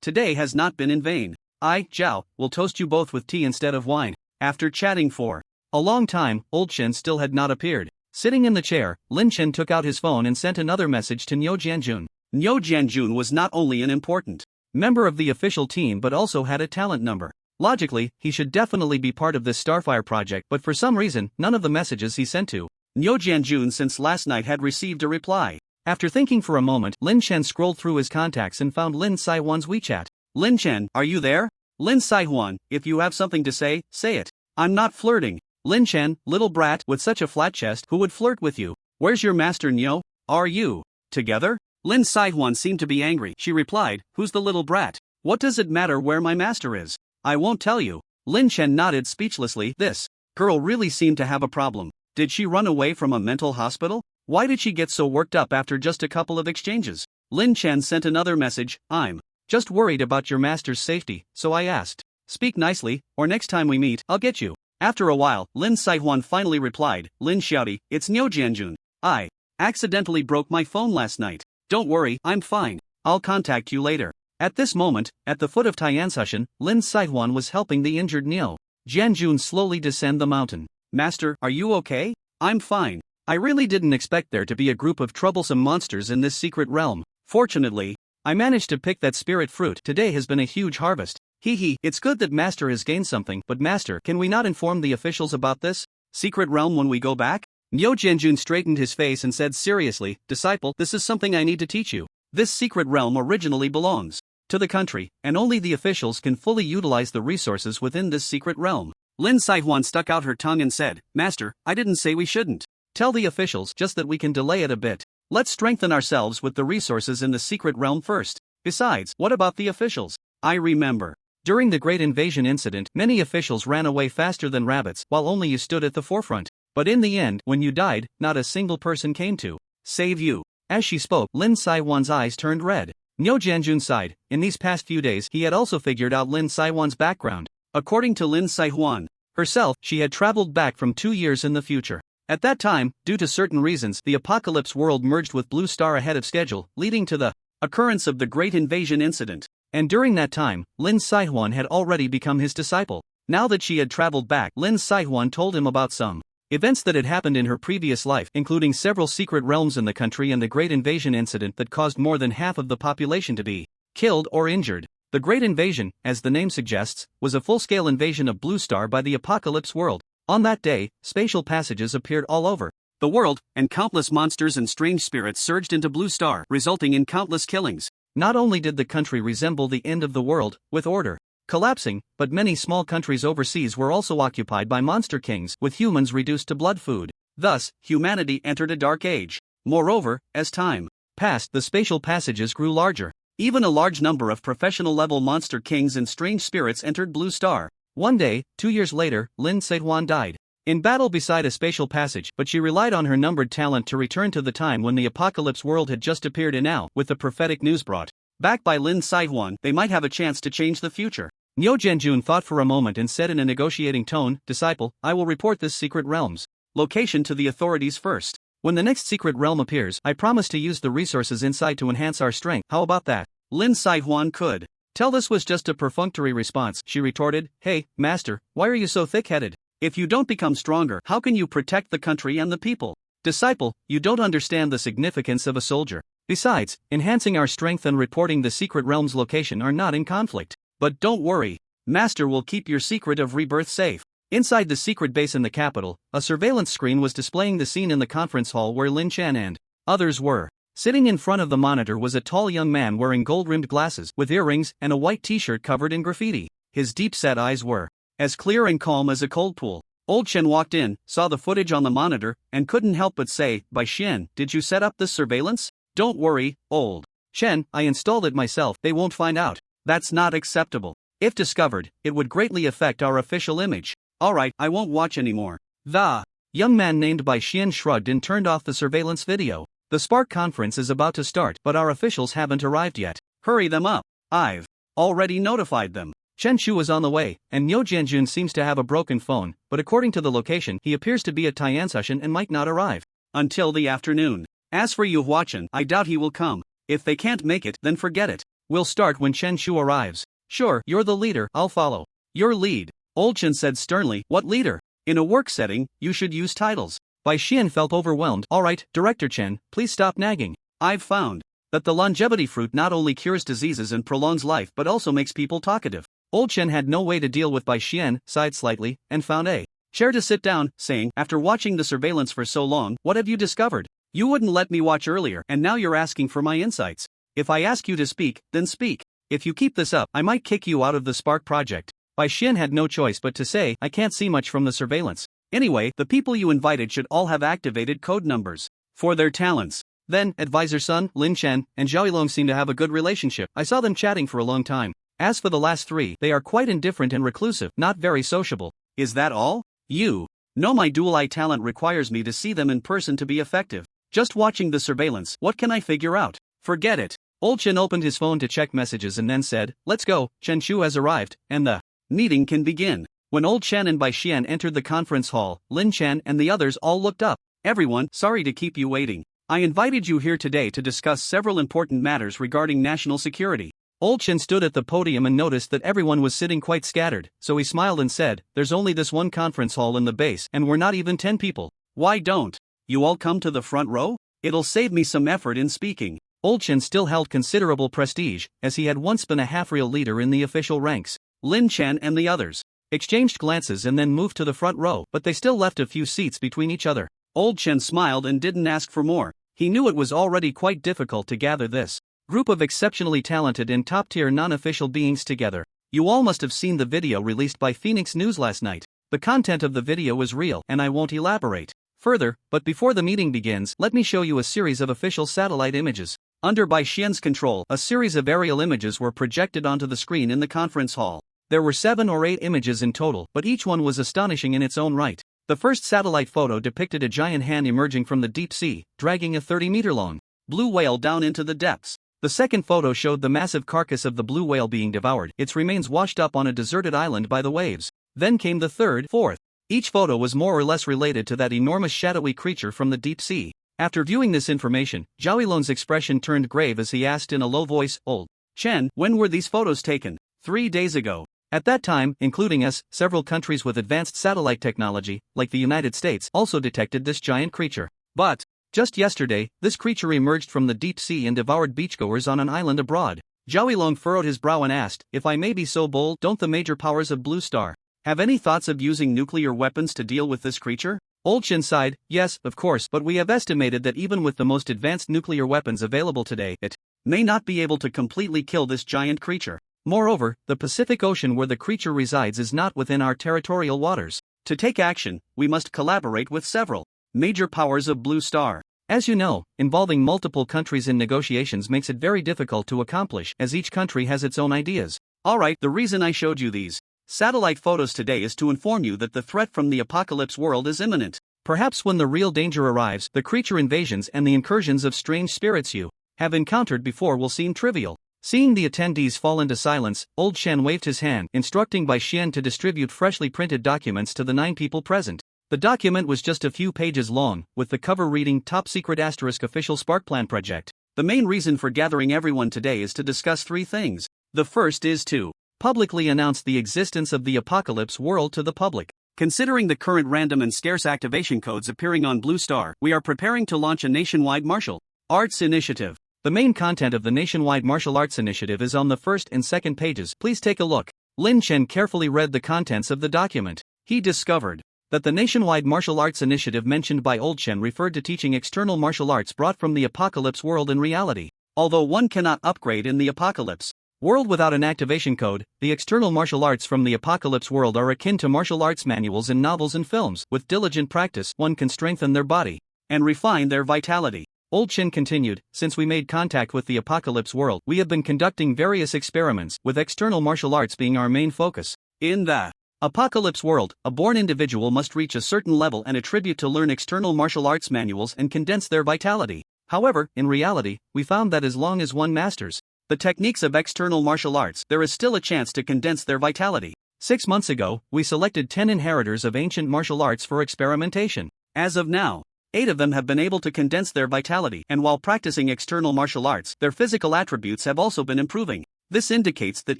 today has not been in vain. I, Zhao, will toast you both with tea instead of wine. After chatting for a long time, Old Shen still had not appeared. Sitting in the chair, Lin Shen took out his phone and sent another message to Niu Jianjun. Niu Jianjun was not only an important member of the official team but also had a talent number. Logically, he should definitely be part of this Starfire project, but for some reason, none of the messages he sent to Niu Jianjun since last night had received a reply. After thinking for a moment, Lin Shen scrolled through his contacts and found Lin Saihuan's WeChat. Lin Shen, are you there? Lin Saihuan, if you have something to say it. I'm not flirting. Lin Shen, little brat, with such a flat chest, who would flirt with you? Where's your master Niu? Are you together? Lin Saihuan seemed to be angry. She replied, who's the little brat? What does it matter where my master is? I won't tell you. Lin Shen nodded speechlessly. This girl really seemed to have a problem. Did she run away from a mental hospital? Why did she get so worked up after just a couple of exchanges? Lin Shen sent another message, I'm just worried about your master's safety, so I asked. Speak nicely, or next time we meet, I'll get you. After a while, Lin Saihuan finally replied, Lin Xiaodi, it's Niu Jianjun. I accidentally broke my phone last night. Don't worry, I'm fine. I'll contact you later. At this moment, at the foot of Tianshan, Lin Saihuan was helping the injured Niu Jianjun slowly descend the mountain. Master, are you okay? I'm fine. I really didn't expect there to be a group of troublesome monsters in this secret realm. Fortunately, I managed to pick that spirit fruit. Today has been a huge harvest. Hee, it's good that Master has gained something, but Master, can we not inform the officials about this secret realm when we go back? Niu Jianjun straightened his face and said seriously, disciple, this is something I need to teach you. This secret realm originally belongs to the country, and only the officials can fully utilize the resources within this secret realm. Lin Saihuan stuck out her tongue and said, Master, I didn't say we shouldn't tell the officials, just that we can delay it a bit. Let's strengthen ourselves with the resources in the secret realm first. Besides, what about the officials? I remember during the Great Invasion incident, many officials ran away faster than rabbits, while only you stood at the forefront. But in the end, when you died, not a single person came to save you. As she spoke, Lin Saihuan's eyes turned red. Niu Jianjun sighed. In these past few days, he had also figured out Lin Saihuan's background. According to Lin Saihuan herself, she had traveled back from 2 years in the future. At that time, due to certain reasons, the Apocalypse world merged with Blue Star ahead of schedule, leading to the occurrence of the Great Invasion incident. And during that time, Lin Saihwan had already become his disciple. Now that she had traveled back, Lin Saihwan told him about some events that had happened in her previous life, including several secret realms in the country and the Great Invasion incident that caused more than half of the population to be killed or injured. The Great Invasion, as the name suggests, was a full-scale invasion of Blue Star by the Apocalypse world. On that day, spatial passages appeared all over the world, and countless monsters and strange spirits surged into Blue Star, resulting in countless killings. Not only did the country resemble the end of the world, with order collapsing, but many small countries overseas were also occupied by monster kings, with humans reduced to blood food. Thus, humanity entered a dark age. Moreover, as time passed, the spatial passages grew larger. Even a large number of professional-level monster kings and strange spirits entered Blue Star. One day, 2 years later, Lin Saihwan died in battle beside a spatial passage, but she relied on her numbered talent to return to the time when the Apocalypse world had just appeared, and now, with the prophetic news brought back by Lin Saihwan, they might have a chance to change the future. Nyo Genjun thought for a moment and said in a negotiating tone, "Disciple, I will report this secret realm's location to the authorities first. When the next secret realm appears, I promise to use the resources inside to enhance our strength. How about that?" Lin Saihwan could tell this was just a perfunctory response. She retorted, "Hey, master, why are you so thick-headed? If you don't become stronger, how can you protect the country and the people? Disciple, you don't understand the significance of a soldier. Besides, enhancing our strength and reporting the secret realm's location are not in conflict. But don't worry, master will keep your secret of rebirth safe." Inside the secret base in the capital, a surveillance screen was displaying the scene in the conference hall where Lin Chan and others were. Sitting in front of the monitor was a tall young man wearing gold-rimmed glasses, with earrings and a white t-shirt covered in graffiti. His deep-set eyes were as clear and calm as a cold pool. Old Chen walked in, saw the footage on the monitor, and couldn't help but say, "Bai Xian, did you set up this surveillance?" "Don't worry, old Chen, I installed it myself. They won't find out." "That's not acceptable. If discovered, it would greatly affect our official image." "Alright, I won't watch anymore." The young man named Bai Xian shrugged and turned off the surveillance video. "The Spark conference is about to start, but our officials haven't arrived yet. Hurry them up. I've already notified them." Chen Shu is on the way, and Nyo Jianjun seems to have a broken phone, but according to the location, he appears to be at Tianzushan and might not arrive until the afternoon. As for Yu Huachen, I doubt he will come. If they can't make it, then forget it. We'll start when Chen Shu arrives. "Sure, you're the leader, I'll follow." "Your lead," Old Chen said sternly. "What leader? In a work setting, you should use titles." Bai Xian felt overwhelmed. "Alright, Director Chen, please stop nagging. I've found that the longevity fruit not only cures diseases and prolongs life but also makes people talkative." Old Chen had no way to deal with Bai Xian, sighed slightly, and found a chair to sit down, saying, "After watching the surveillance for so long, what have you discovered? You wouldn't let me watch earlier, and now you're asking for my insights. If I ask you to speak, then speak. If you keep this up, I might kick you out of the Spark project." Bai Xian had no choice but to say, "I can't see much from the surveillance. Anyway, the people you invited should all have activated code numbers for their talents." Then, Advisor Sun, Lin Chen, and Zhao Yilong seem to have a good relationship. I saw them chatting for a long time. As for the last three, they are quite indifferent and reclusive, not very sociable. "Is that all? You know my dual-eye talent requires me to see them in person to be effective. Just watching the surveillance, what can I figure out? Forget it." Old Chen opened his phone to check messages and then said, "Let's go, Chen Shu has arrived, and the meeting can begin." When Old Chen and Bai Xian entered the conference hall, Lin Chen and the others all looked up. "Everyone, sorry to keep you waiting. I invited you here today to discuss several important matters regarding national security." Old Chen stood at the podium and noticed that everyone was sitting quite scattered, so he smiled and said, "There's only this one conference hall in the base, and we're not even 10 people. Why don't you all come to the front row? It'll save me some effort in speaking." Old Chen still held considerable prestige, as he had once been a half-real leader in the official ranks. Lin Chen and the others exchanged glances and then moved to the front row, but they still left a few seats between each other. Old Chen smiled and didn't ask for more. He knew it was already quite difficult to gather this group of exceptionally talented and top-tier non-official beings together. You all must have seen the video released by Phoenix News last night. The content of the video is real, and I won't elaborate further, but before the meeting begins, let me show you a series of official satellite images. Under Bai Xian's control, a series of aerial images were projected onto the screen in the conference hall. There were 7 or 8 images in total, but each one was astonishing in its own right. The first satellite photo depicted a giant hand emerging from the deep sea, dragging a 30-meter-long blue whale down into the depths. The second photo showed the massive carcass of the blue whale being devoured, its remains washed up on a deserted island by the waves. Then came the third, fourth. Each photo was more or less related to that enormous shadowy creature from the deep sea. After viewing this information, Zhao Yilong's expression turned grave as he asked in a low voice, "Old Chen, when were these photos taken?" 3 days ago. At that time, including us, several countries with advanced satellite technology, like the United States, also detected this giant creature. But just yesterday, this creature emerged from the deep sea and devoured beachgoers on an island abroad. Zhao Yilong furrowed his brow and asked, "If I may be so bold, don't the major powers of Blue Star have any thoughts of using nuclear weapons to deal with this creature?" Old Chen sighed, "Yes, of course, but we have estimated that even with the most advanced nuclear weapons available today, it may not be able to completely kill this giant creature. Moreover, the Pacific Ocean where the creature resides is not within our territorial waters. To take action, we must collaborate with several major powers of Blue Star. As you know, involving multiple countries in negotiations makes it very difficult to accomplish, as each country has its own ideas. Alright, the reason I showed you these satellite photos today is to inform you that the threat from the apocalypse world is imminent. Perhaps when the real danger arrives, the creature invasions and the incursions of strange spirits you have encountered before will seem trivial." Seeing the attendees fall into silence, Old Chen waved his hand, instructing Bai Xian to distribute freshly printed documents to the 9 people present. The document was just a few pages long, with the cover reading Top Secret * Official Spark Plan Project. The main reason for gathering everyone today is to discuss 3 things. The first is to publicly announce the existence of the apocalypse world to the public. Considering the current random and scarce activation codes appearing on Blue Star, we are preparing to launch a nationwide martial arts initiative. The main content of the nationwide martial arts initiative is on the first and second pages. Please take a look. Lin Chen carefully read the contents of the document. He discovered that the nationwide martial arts initiative mentioned by Old Chen referred to teaching external martial arts brought from the apocalypse world in reality. Although one cannot upgrade in the apocalypse world without an activation code, the external martial arts from the apocalypse world are akin to martial arts manuals in novels and films. With diligent practice, one can strengthen their body and refine their vitality. Old Chen continued, "Since we made contact with the apocalypse world, we have been conducting various experiments, with external martial arts being our main focus. In the apocalypse world, a born individual must reach a certain level and attribute to learn external martial arts manuals and condense their vitality. However, in reality, we found that as long as one masters the techniques of external martial arts, there is still a chance to condense their vitality. 6 months ago, we selected 10 inheritors of ancient martial arts for experimentation. As of now, 8 of them have been able to condense their vitality, and while practicing external martial arts, their physical attributes have also been improving. This indicates that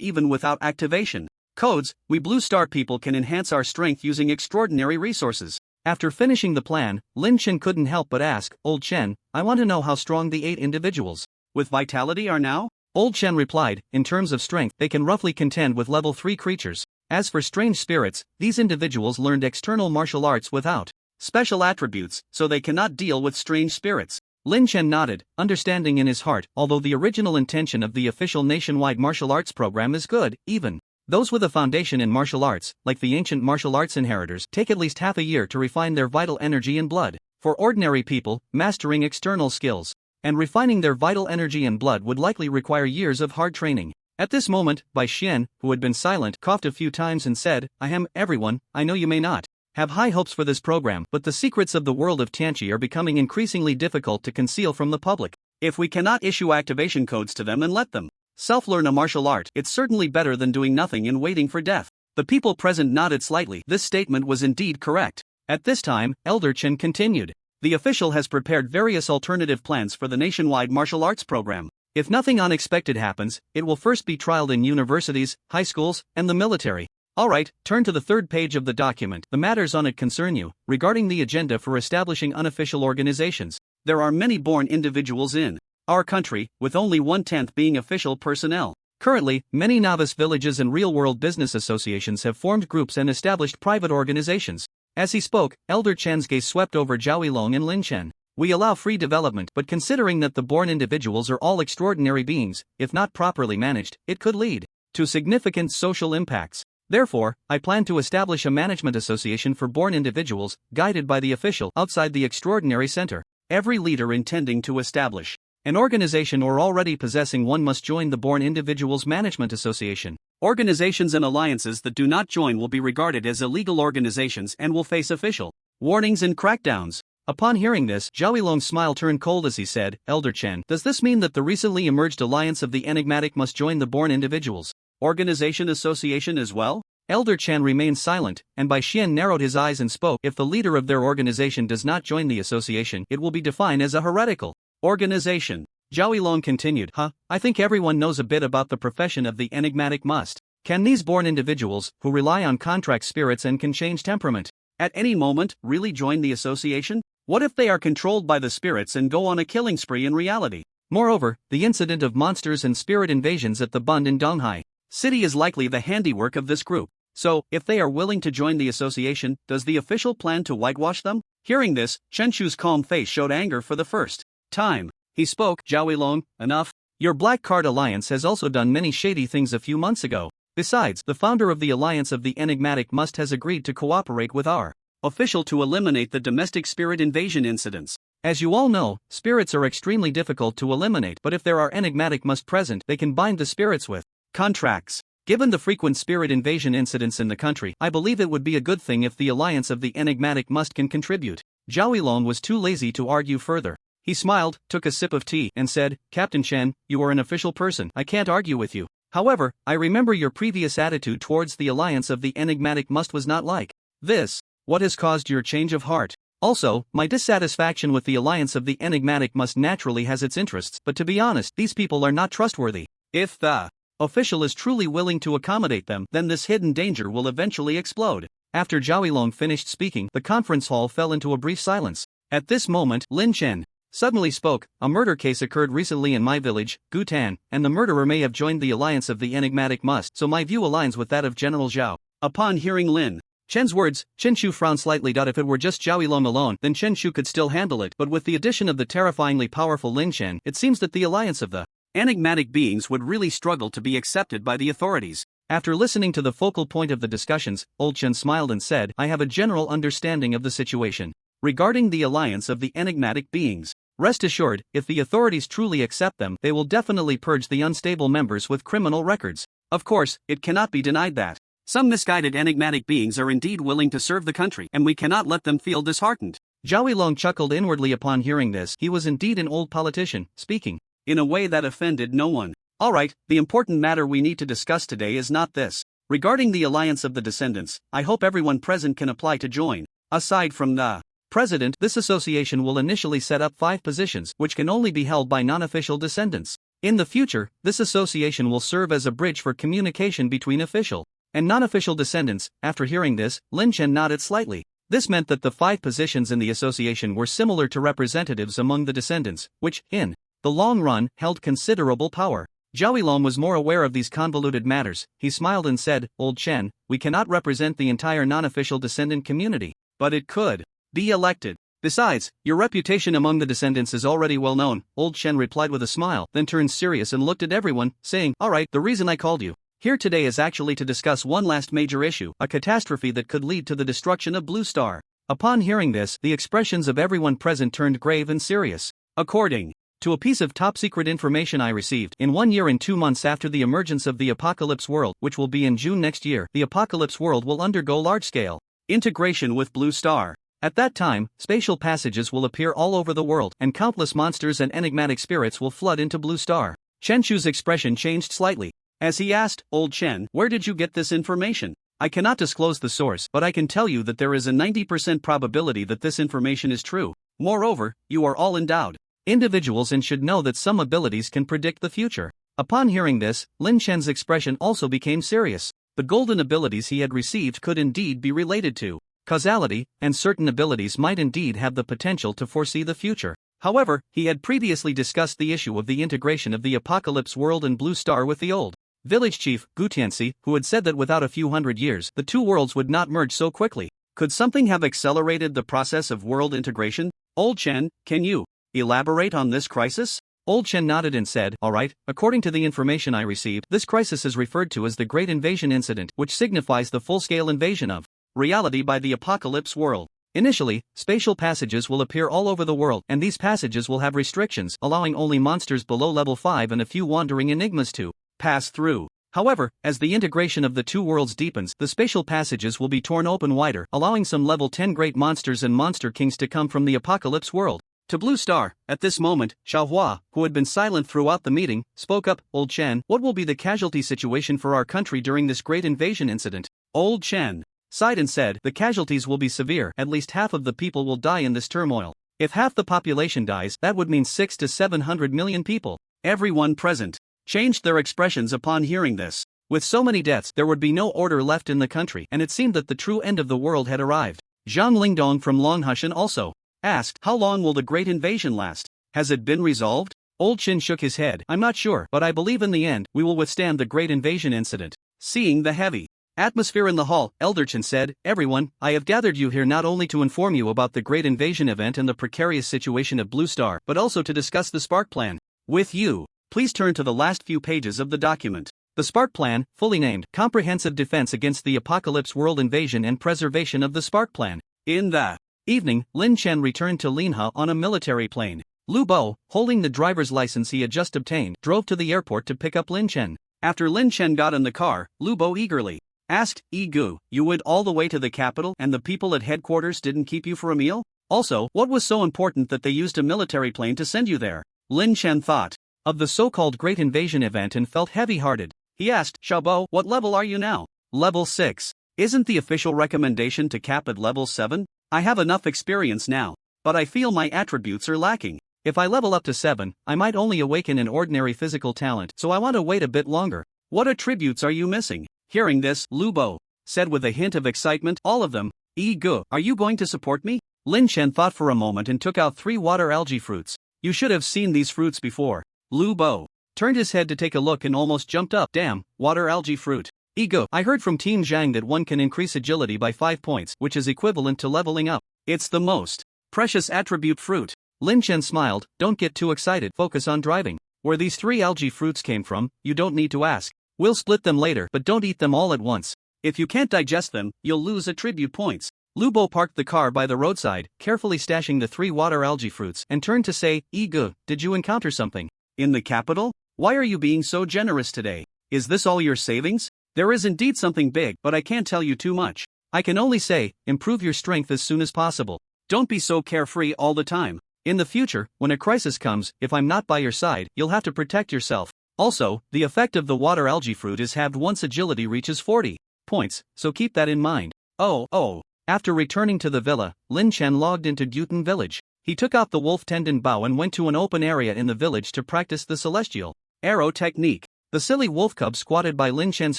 even without activation codes, we Blue Star people can enhance our strength using extraordinary resources." After finishing the plan, Lin Chen couldn't help but ask, "Old Chen, I want to know how strong the 8 individuals with vitality are now?" Old Chen replied, "In terms of strength, they can roughly contend with level 3 creatures. As for strange spirits, these individuals learned external martial arts without special attributes, so they cannot deal with strange spirits." Lin Chen nodded, understanding in his heart, although the original intention of the official nationwide martial arts program is good, even those with a foundation in martial arts, like the ancient martial arts inheritors, take at least half a year to refine their vital energy and blood. For ordinary people, mastering external skills and refining their vital energy and blood would likely require years of hard training. At this moment, Bai Xian, who had been silent, coughed a few times and said, "Everyone, I know you may not have high hopes for this program, but the secrets of the world of Tianqi are becoming increasingly difficult to conceal from the public. If we cannot issue activation codes to them and let them self-learn a martial art, it's certainly better than doing nothing and waiting for death." The people present nodded slightly. This statement was indeed correct. At this time, Elder Chen continued, "The official has prepared various alternative plans for the nationwide martial arts program. If nothing unexpected happens, it will first be trialed in universities, high schools, and the military." Alright, turn to the 3rd page of the document. The matters on it concern you. Regarding the agenda for establishing unofficial organizations, there are many born individuals in our country, with only 1/10 being official personnel. Currently, many novice villages and real-world business associations have formed groups and established private organizations. As he spoke, Elder Chen's gaze swept over Zhao Yilong and Lin Chen. "We allow free development, but considering that the born individuals are all extraordinary beings, if not properly managed, it could lead to significant social impacts. Therefore, I plan to establish a management association for born individuals, guided by the official outside the extraordinary center. Every leader intending to establish an organization or already possessing one must join the Born Individuals Management Association. Organizations and alliances that do not join will be regarded as illegal organizations and will face official warnings and crackdowns." Upon hearing this, Zhao Yilong's smile turned cold as he said, "Elder Chen, does this mean that the recently emerged alliance of the enigmatic must join the Born Individuals Organization Association as well?" Elder Chen remained silent, and Bai Xian narrowed his eyes and spoke. If the leader of their organization does not join the association, it will be defined as a heretical organization. Zhao Yilong continued, I think everyone knows a bit about the profession of the enigmatic must. Can these born individuals, who rely on contract spirits and can change temperament at any moment, really join the association? What if they are controlled by the spirits and go on a killing spree in reality? Moreover, the incident of monsters and spirit invasions at the Bund in Donghai City is likely the handiwork of this group. So, if they are willing to join the association, does the official plan to whitewash them? Hearing this, Chen Shu's calm face showed anger for the first time. He spoke, Zhao Yilong, enough. Your Black Card Alliance has also done many shady things a few months ago. Besides, the founder of the Alliance of the Enigmatic Must has agreed to cooperate with our official to eliminate the domestic spirit invasion incidents. As you all know, spirits are extremely difficult to eliminate, but if there are enigmatic must present, they can bind the spirits with contracts. Given the frequent spirit invasion incidents in the country, I believe it would be a good thing if the Alliance of the Enigmatic Must can contribute. Zhao Yilong was too lazy to argue further. He smiled, took a sip of tea, and said, Captain Chen, you are an official person. I can't argue with you. However, I remember your previous attitude towards the Alliance of the Enigmatic Must was not like this. What has caused your change of heart? Also, my dissatisfaction with the Alliance of the Enigmatic Must naturally has its interests, but to be honest, these people are not trustworthy. If the official is truly willing to accommodate them, then this hidden danger will eventually explode. After Zhao Yilong finished speaking, the conference hall fell into a brief silence. At this moment, Lin Chen suddenly spoke. A murder case occurred recently in my village, Gutan, and the murderer may have joined the Alliance of the Enigmatic Must, so my view aligns with that of General Zhao. Upon hearing Lin Chen's words, Chen Shu frowned slightly. If it were just Zhao Yilong alone, then Chen Shu could still handle it, but with the addition of the terrifyingly powerful Lin Chen, it seems that the Alliance of the enigmatic beings would really struggle to be accepted by the authorities. After listening to the focal point of the discussions, Old Chen smiled and said, I have a general understanding of the situation. Regarding the Alliance of the Enigmatic Beings, rest assured, if the authorities truly accept them, they will definitely purge the unstable members with criminal records. Of course, it cannot be denied that some misguided enigmatic beings are indeed willing to serve the country, and we cannot let them feel disheartened. Zhao Yilong chuckled inwardly upon hearing this. He was indeed an old politician, speaking in a way that offended no one. Alright, the important matter we need to discuss today is not this. Regarding the Alliance of the Descendants, I hope everyone present can apply to join. Aside from the President, this association will initially set up 5 positions, which can only be held by non-official descendants. In the future, this association will serve as a bridge for communication between official and non-official descendants. After hearing this, Lin Chen nodded slightly. This meant that the 5 positions in the association were similar to representatives among the descendants, which, in the long run, held considerable power. Zhao Yilong was more aware of these convoluted matters. He smiled and said, Old Chen, we cannot represent the entire non-official descendant community, but it could be elected. Besides, your reputation among the descendants is already well known. Old Chen replied with a smile, then turned serious and looked at everyone, saying, Alright, the reason I called you here today is actually to discuss one last major issue, a catastrophe that could lead to the destruction of Blue Star. Upon hearing this, the expressions of everyone present turned grave and serious. According to a piece of top-secret information I received, in 1 year and 2 months after the emergence of the Apocalypse World, which will be in June next year, the Apocalypse World will undergo large-scale integration with Blue Star. At that time, spatial passages will appear all over the world, and countless monsters and enigmatic spirits will flood into Blue Star. Chen Shu's expression changed slightly as he asked, Old Chen, where did you get this information? I cannot disclose the source, but I can tell you that there is a 90% probability that this information is true. Moreover, you are all endowed individuals and should know that some abilities can predict the future. Upon hearing this, Lin Chen's expression also became serious. The golden abilities he had received could indeed be related to causality, and certain abilities might indeed have the potential to foresee the future. However, he had previously discussed the issue of the integration of the Apocalypse World and Blue Star with the old village chief, Gu Tianxi, who had said that without a few hundred years, the 2 worlds would not merge so quickly. Could something have accelerated the process of world integration? Old Chen, can you elaborate on this crisis? Old Chen nodded and said, Alright, according to the information I received, this crisis is referred to as the Great Invasion Incident, which signifies the full-scale invasion of reality by the Apocalypse World. Initially, spatial passages will appear all over the world, and these passages will have restrictions, allowing only monsters below level 5 and a few wandering enigmas to pass through. However, as the integration of the 2 worlds deepens, the spatial passages will be torn open wider, allowing some level 10 great monsters and monster kings to come from the Apocalypse World to Blue Star. At this moment, Xiaohua, who had been silent throughout the meeting, spoke up, Old Chen, what will be the casualty situation for our country during this great invasion incident? Old Chen sighed and said, the casualties will be severe. At least half of the people will die in this turmoil. If half the population dies, that would mean 600 to 700 million people. Everyone present changed their expressions upon hearing this. With so many deaths, there would be no order left in the country, and it seemed that the true end of the world had arrived. Zhang Lingdong from Longhushan also asked, how long will the great invasion last? Has it been resolved? Old Chen shook his head. I'm not sure, but I believe in the end, we will withstand the great invasion incident. Seeing the heavy atmosphere in the hall, Elder Chen said, everyone, I have gathered you here not only to inform you about the great invasion event and the precarious situation of Blue Star, but also to discuss the Spark Plan with you. Please turn to the last few pages of the document. The Spark Plan, fully named Comprehensive Defense Against the Apocalypse World Invasion and Preservation of the Spark Plan. In the evening, Lin Chen returned to Linha on a military plane. Lu Bo, holding the driver's license he had just obtained, drove to the airport to pick up Lin Chen. After Lin Chen got in the car, Lu Bo eagerly asked, Gu, you went all the way to the capital and the people at headquarters didn't keep you for a meal? Also, what was so important that they used a military plane to send you there? Lin Chen thought of the so-called Great Invasion event and felt heavy-hearted. He asked, Xiaobo, what level are you now? Level 6. Isn't the official recommendation to cap at level 7? I have enough experience now, but I feel my attributes are lacking. If I level up to 7, I might only awaken an ordinary physical talent, so I want to wait a bit longer. What attributes are you missing? Hearing this, Lu Bo said with a hint of excitement, all of them. Gu, are you going to support me? Lin Chen thought for a moment and took out 3 water algae fruits. You should have seen these fruits before. Lu Bo turned his head to take a look and almost jumped up. Damn, water algae fruit. Gu, I heard from Team Zhang that one can increase agility by 5 points, which is equivalent to leveling up. It's the most precious attribute fruit. Lin Chen smiled, don't get too excited, focus on driving. Where these 3 algae fruits came from, you don't need to ask. We'll split them later, but don't eat them all at once. If you can't digest them, you'll lose attribute points. Lu Bo parked the car by the roadside, carefully stashing the 3 water algae fruits, and turned to say, Gu, did you encounter something? In the capital? Why are you being so generous today? Is this all your savings? There is indeed something big, but I can't tell you too much. I can only say, improve your strength as soon as possible. Don't be so carefree all the time. In the future, when a crisis comes, if I'm not by your side, you'll have to protect yourself. Also, the effect of the water algae fruit is halved once agility reaches 40 points, so keep that in mind. Oh. After returning to the villa, Lin Chen logged into Gyutan village. He took out the wolf tendon bow and went to an open area in the village to practice the celestial arrow technique. The silly wolf cub squatted by Lin Chen's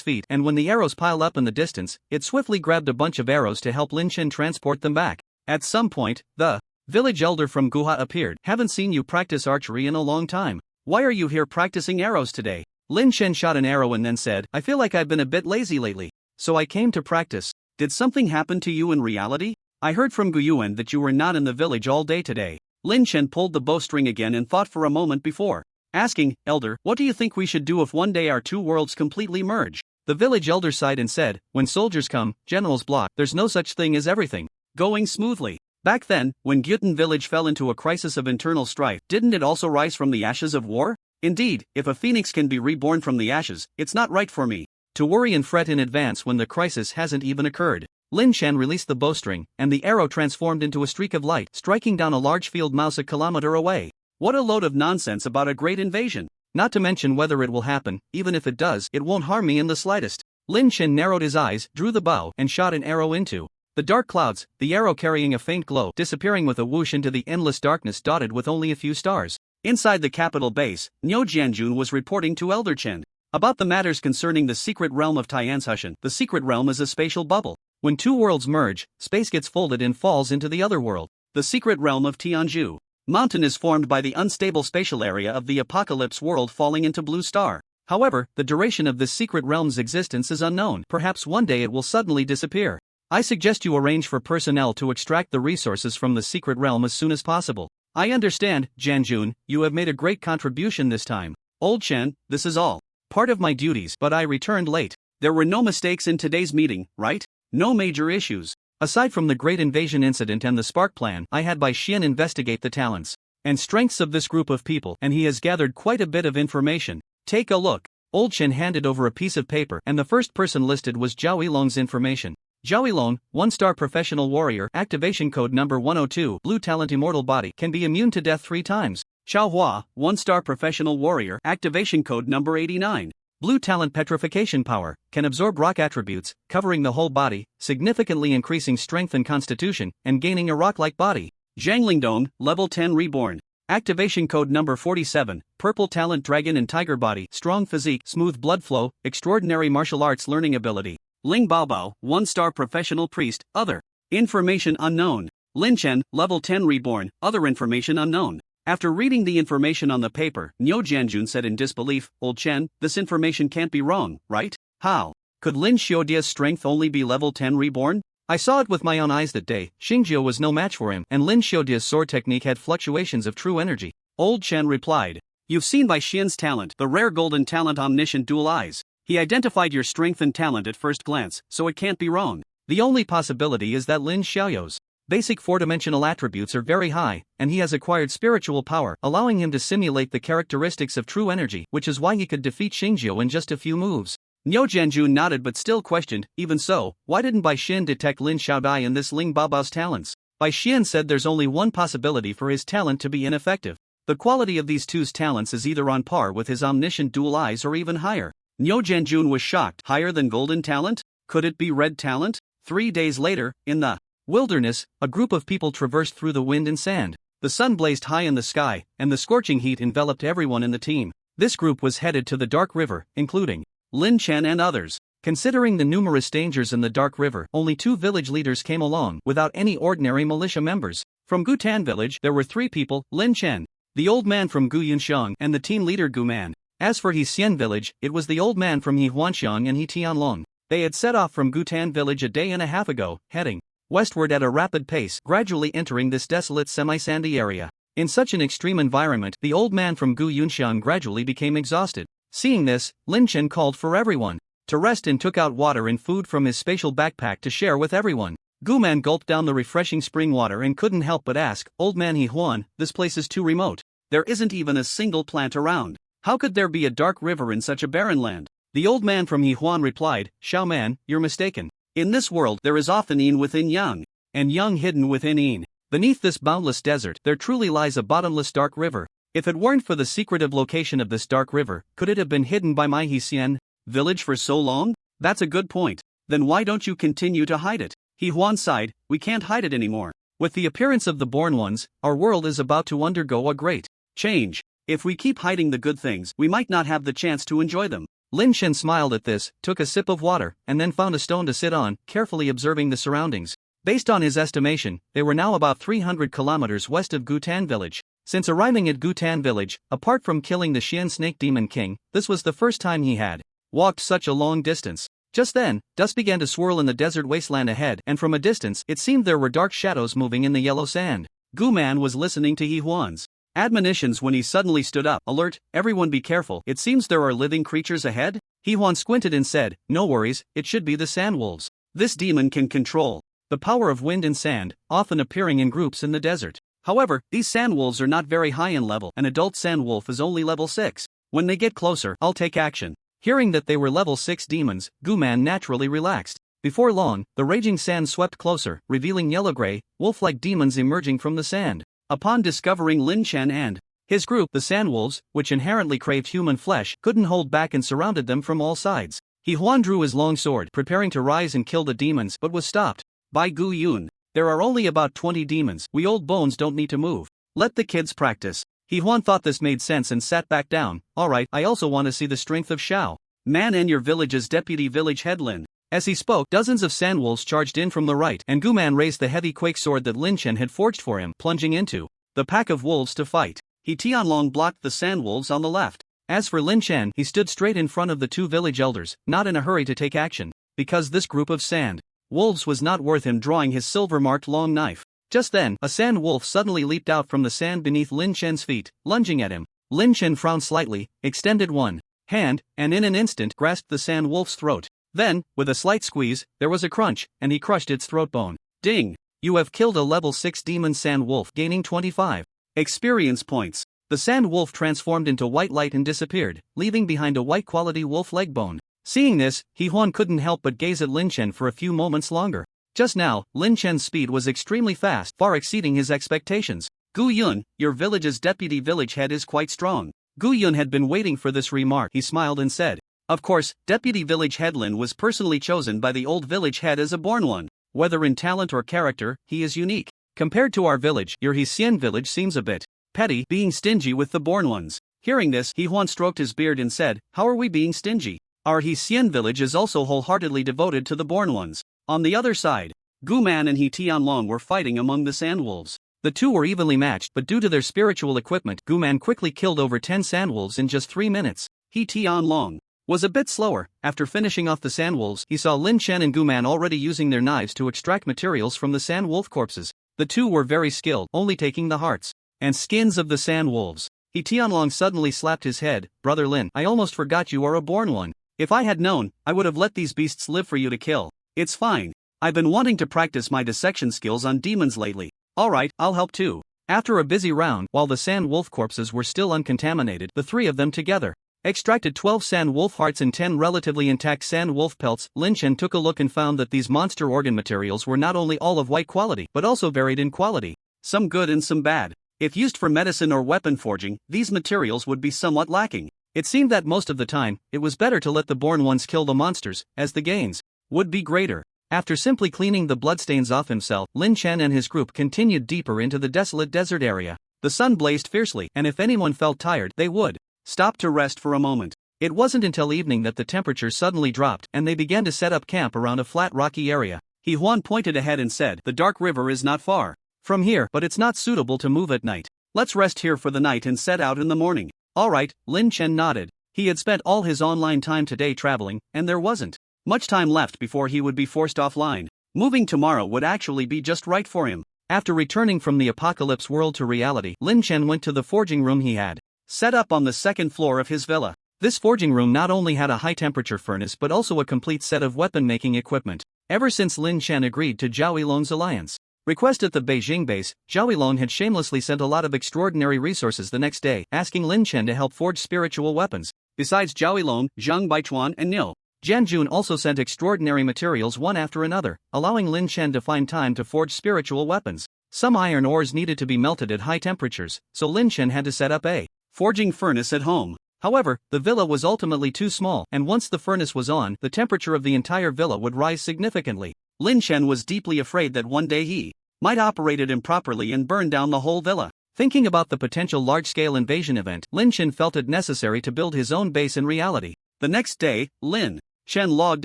feet, and when the arrows piled up in the distance, it swiftly grabbed a bunch of arrows to help Lin Chen transport them back. At some point, the village elder from Guha appeared. Haven't seen you practice archery in a long time. Why are you here practicing arrows today? Lin Chen shot an arrow and then said, I feel like I've been a bit lazy lately, so I came to practice. Did something happen to you in reality? I heard from Guyuan that you were not in the village all day today. Lin Chen pulled the bowstring again and thought for a moment before asking, Elder, what do you think we should do if one day our 2 worlds completely merge? The village elder sighed and said, when soldiers come, generals block, there's no such thing as everything going smoothly. Back then, when Gyutan village fell into a crisis of internal strife, didn't it also rise from the ashes of war? Indeed, if a phoenix can be reborn from the ashes, it's not right for me to worry and fret in advance when the crisis hasn't even occurred. Lin Chen released the bowstring, and the arrow transformed into a streak of light, striking down a large field mouse a kilometer away. What a load of nonsense about a great invasion. Not to mention whether it will happen, even if it does, it won't harm me in the slightest. Lin Chen narrowed his eyes, drew the bow, and shot an arrow into the dark clouds, the arrow carrying a faint glow, disappearing with a whoosh into the endless darkness dotted with only a few stars. Inside the capital base, Niu Jianjun was reporting to Elder Chen about the matters concerning the secret realm of Tianzhushan. The secret realm is a spatial bubble. When 2 worlds merge, space gets folded and falls into the other world. The secret realm of Tianzhu Mountain is formed by the unstable spatial area of the apocalypse world falling into Blue Star. However, the duration of this secret realm's existence is unknown. Perhaps one day it will suddenly disappear. I suggest you arrange for personnel to extract the resources from the secret realm as soon as possible. I understand, Jianjun, you have made a great contribution this time. Old Chen, this is all part of my duties, but I returned late. There were no mistakes in today's meeting, right? No major issues. Aside from the Great Invasion incident and the Spark Plan, I had Bai Xian investigate the talents and strengths of this group of people, and he has gathered quite a bit of information. Take a look. Old Chen handed over a piece of paper, and the first person listed was Zhao Yilong's information. Zhao Yilong, 1-star professional warrior, activation code number 102, blue talent immortal body, can be immune to death 3 times. Xiao Hua, 1-star professional warrior, activation code number 89. Blue talent petrification power, can absorb rock attributes, covering the whole body, significantly increasing strength and constitution, and gaining a rock-like body. Zhanglingdong, level 10 reborn. Activation code number 47, purple talent dragon and tiger body, strong physique, smooth blood flow, extraordinary martial arts learning ability. Ling Baobao, 1-star professional priest, other. Information unknown. Lin Chen, level 10 reborn, other information unknown. After reading the information on the paper, Niu Jianjun said in disbelief, Old Chen, this information can't be wrong, right? How? Could Lin Xiudia's strength only be level 10 reborn? I saw it with my own eyes that day. Xingjiu was no match for him, and Lin Xiudia's sword technique had fluctuations of true energy. Old Chen replied. You've seen Bai Xian's talent, the rare golden talent omniscient dual eyes. He identified your strength and talent at first glance, so it can't be wrong. The only possibility is that Lin Xiaoyou's basic four-dimensional attributes are very high, and he has acquired spiritual power, allowing him to simulate the characteristics of true energy, which is why he could defeat Xingjiu in just a few moves. Niu Jianjun nodded but still questioned, even so, why didn't Bai Xian detect Lin Xiaodai in this Ling Baobao's talents? Bai Xian said there's only one possibility for his talent to be ineffective. The quality of these two's talents is either on par with his omniscient dual eyes or even higher. Niu Jianjun was shocked. Higher than golden talent? Could it be red talent? 3 days later, in the wilderness, a group of people traversed through the wind and sand. The sun blazed high in the sky, and the scorching heat enveloped everyone in the team. This group was headed to the Dark River, including Lin Chen and others. Considering the numerous dangers in the Dark River, only 2 village leaders came along without any ordinary militia members. From Gutan village, there were 3 people, Lin Chen, the old man from Gu Yunxiang, and the team leader Gu Man. As for Hexian village, it was the old man from He Huanxiang and He Tianlong. They had set off from Gutan village a day and a half ago, heading westward at a rapid pace, gradually entering this desolate semi-sandy area. In such an extreme environment, the old man from Gu Yunxiang gradually became exhausted. Seeing this, Lin Chen called for everyone to rest and took out water and food from his spatial backpack to share with everyone. Gu Man gulped down the refreshing spring water and couldn't help but ask, Old man He Huan, this place is too remote. There isn't even a single plant around. How could there be a dark river in such a barren land? The old man from He Huan replied, Xiao Man, you're mistaken. In this world there is often yin within yang, and yang hidden within yin. Beneath this boundless desert there truly lies a bottomless dark river. If it weren't for the secretive location of this dark river, could it have been hidden by my Hexian village for so long? That's a good point. Then why don't you continue to hide it? He Huan sighed, we can't hide it anymore. With the appearance of the born ones, our world is about to undergo a great change. If we keep hiding the good things, we might not have the chance to enjoy them. Lin Chen smiled at this, took a sip of water, and then found a stone to sit on, carefully observing the surroundings. Based on his estimation, they were now about 300 kilometers west of Gutan village. Since arriving at Gutan village, apart from killing the Xian Snake Demon King, this was the first time he had walked such a long distance. Just then, dust began to swirl in the desert wasteland ahead, and from a distance, it seemed there were dark shadows moving in the yellow sand. Gu Man was listening to He Huan's admonitions when he suddenly stood up, alert, everyone be careful, it seems there are living creatures ahead? He Huan squinted and said, no worries, it should be the sand wolves. This demon can control the power of wind and sand, often appearing in groups in the desert. However, these sand wolves are not very high in level, an adult sand wolf is only level 6. When they get closer, I'll take action. Hearing that they were level 6 demons, Gu Man naturally relaxed. Before long, the raging sand swept closer, revealing yellow-gray, wolf-like demons emerging from the sand. Upon discovering Lin Chen and his group, the sand wolves, which inherently craved human flesh, couldn't hold back and surrounded them from all sides. He Huan drew his long sword, preparing to rise and kill the demons, but was stopped by Gu Yun. There are only about 20 demons, we old bones don't need to move. Let the kids practice. He Huan thought this made sense and sat back down. Alright, I also want to see the strength of Xiao Man and your village's deputy village head Lin. As he spoke, dozens of sandwolves charged in from the right, and Gu Man raised the heavy quake sword that Lin Chen had forged for him, plunging into the pack of wolves to fight. He Tianlong blocked the sandwolves on the left. As for Lin Chen, he stood straight in front of the 2 village elders, not in a hurry to take action, because this group of sand wolves was not worth him drawing his silver-marked long knife. Just then, a sand wolf suddenly leaped out from the sand beneath Lin Chen's feet, lunging at him. Lin Chen frowned slightly, extended one hand, and in an instant grasped the sand wolf's throat. Then, with a slight squeeze, there was a crunch, and he crushed its throat bone. Ding! You have killed a level 6 demon sand wolf, gaining 25 experience points. The sand wolf transformed into white light and disappeared, leaving behind a white quality wolf leg bone. Seeing this, He Huan couldn't help but gaze at Lin Chen for a few moments longer. Just now, Lin Chen's speed was extremely fast, far exceeding his expectations. Gu Yun, your village's deputy village head is quite strong. Gu Yun had been waiting for this remark. He smiled and said, Of course, Deputy Village Head Lin was personally chosen by the old village head as a born one. Whether in talent or character, he is unique. Compared to our village, your Hsien village seems a bit petty, being stingy with the born ones. Hearing this, He Huan stroked his beard and said, "How are we being stingy? Our Hsien village is also wholeheartedly devoted to the born ones." On the other side, Gu Man and He Tianlong were fighting among the sandwolves. The two were evenly matched, but due to their spiritual equipment, Gu Man quickly killed over 10 sandwolves in just 3 minutes. He Tianlong was a bit slower. After finishing off the sandwolves, he saw Lin Chen and Gu Man already using their knives to extract materials from the sandwolf corpses. The two were very skilled, only taking the hearts and skins of the sandwolves. He Tianlong suddenly slapped his head. "Brother Lin, I almost forgot you are a born one. If I had known, I would have let these beasts live for you to kill. It's fine. I've been wanting to practice my dissection skills on demons lately. Alright, I'll help too." After a busy round, while the sand wolf corpses were still uncontaminated, the three of them together extracted 12 sand wolf hearts and 10 relatively intact sand wolf pelts. Lin Chen took a look and found that these monster organ materials were not only all of white quality, but also varied in quality. Some good and some bad. If used for medicine or weapon forging, these materials would be somewhat lacking. It seemed that most of the time, it was better to let the born ones kill the monsters, as the gains would be greater. After simply cleaning the bloodstains off himself, Lin Chen and his group continued deeper into the desolate desert area. The sun blazed fiercely, and if anyone felt tired, they would stop to rest for a moment. It wasn't until evening that the temperature suddenly dropped, and they began to set up camp around a flat rocky area. He Huan pointed ahead and said, "The dark river is not far from here, but it's not suitable to move at night. Let's rest here for the night and set out in the morning." "Alright," Lin Chen nodded. He had spent all his online time today traveling, and there wasn't much time left before he would be forced offline. Moving tomorrow would actually be just right for him. After returning from the apocalypse world to reality, Lin Chen went to the forging room he had set up on the second floor of his villa. This forging room not only had a high-temperature furnace but also a complete set of weapon-making equipment. Ever since Lin Chen agreed to Zhao Yilong's alliance request at the Beijing base, Zhao Yilong had shamelessly sent a lot of extraordinary resources the next day, asking Lin Chen to help forge spiritual weapons. Besides Zhao Yilong, Zhang Baichuan and Nil Jianjun also sent extraordinary materials one after another, allowing Lin Chen to find time to forge spiritual weapons. Some iron ores needed to be melted at high temperatures, so Lin Chen had to set up a forging furnace at home. However, the villa was ultimately too small, and once the furnace was on, the temperature of the entire villa would rise significantly. Lin Chen was deeply afraid that one day he might operate it improperly and burn down the whole villa. Thinking about the potential large-scale invasion event, Lin Chen felt it necessary to build his own base in reality. The next day, Lin Chen logged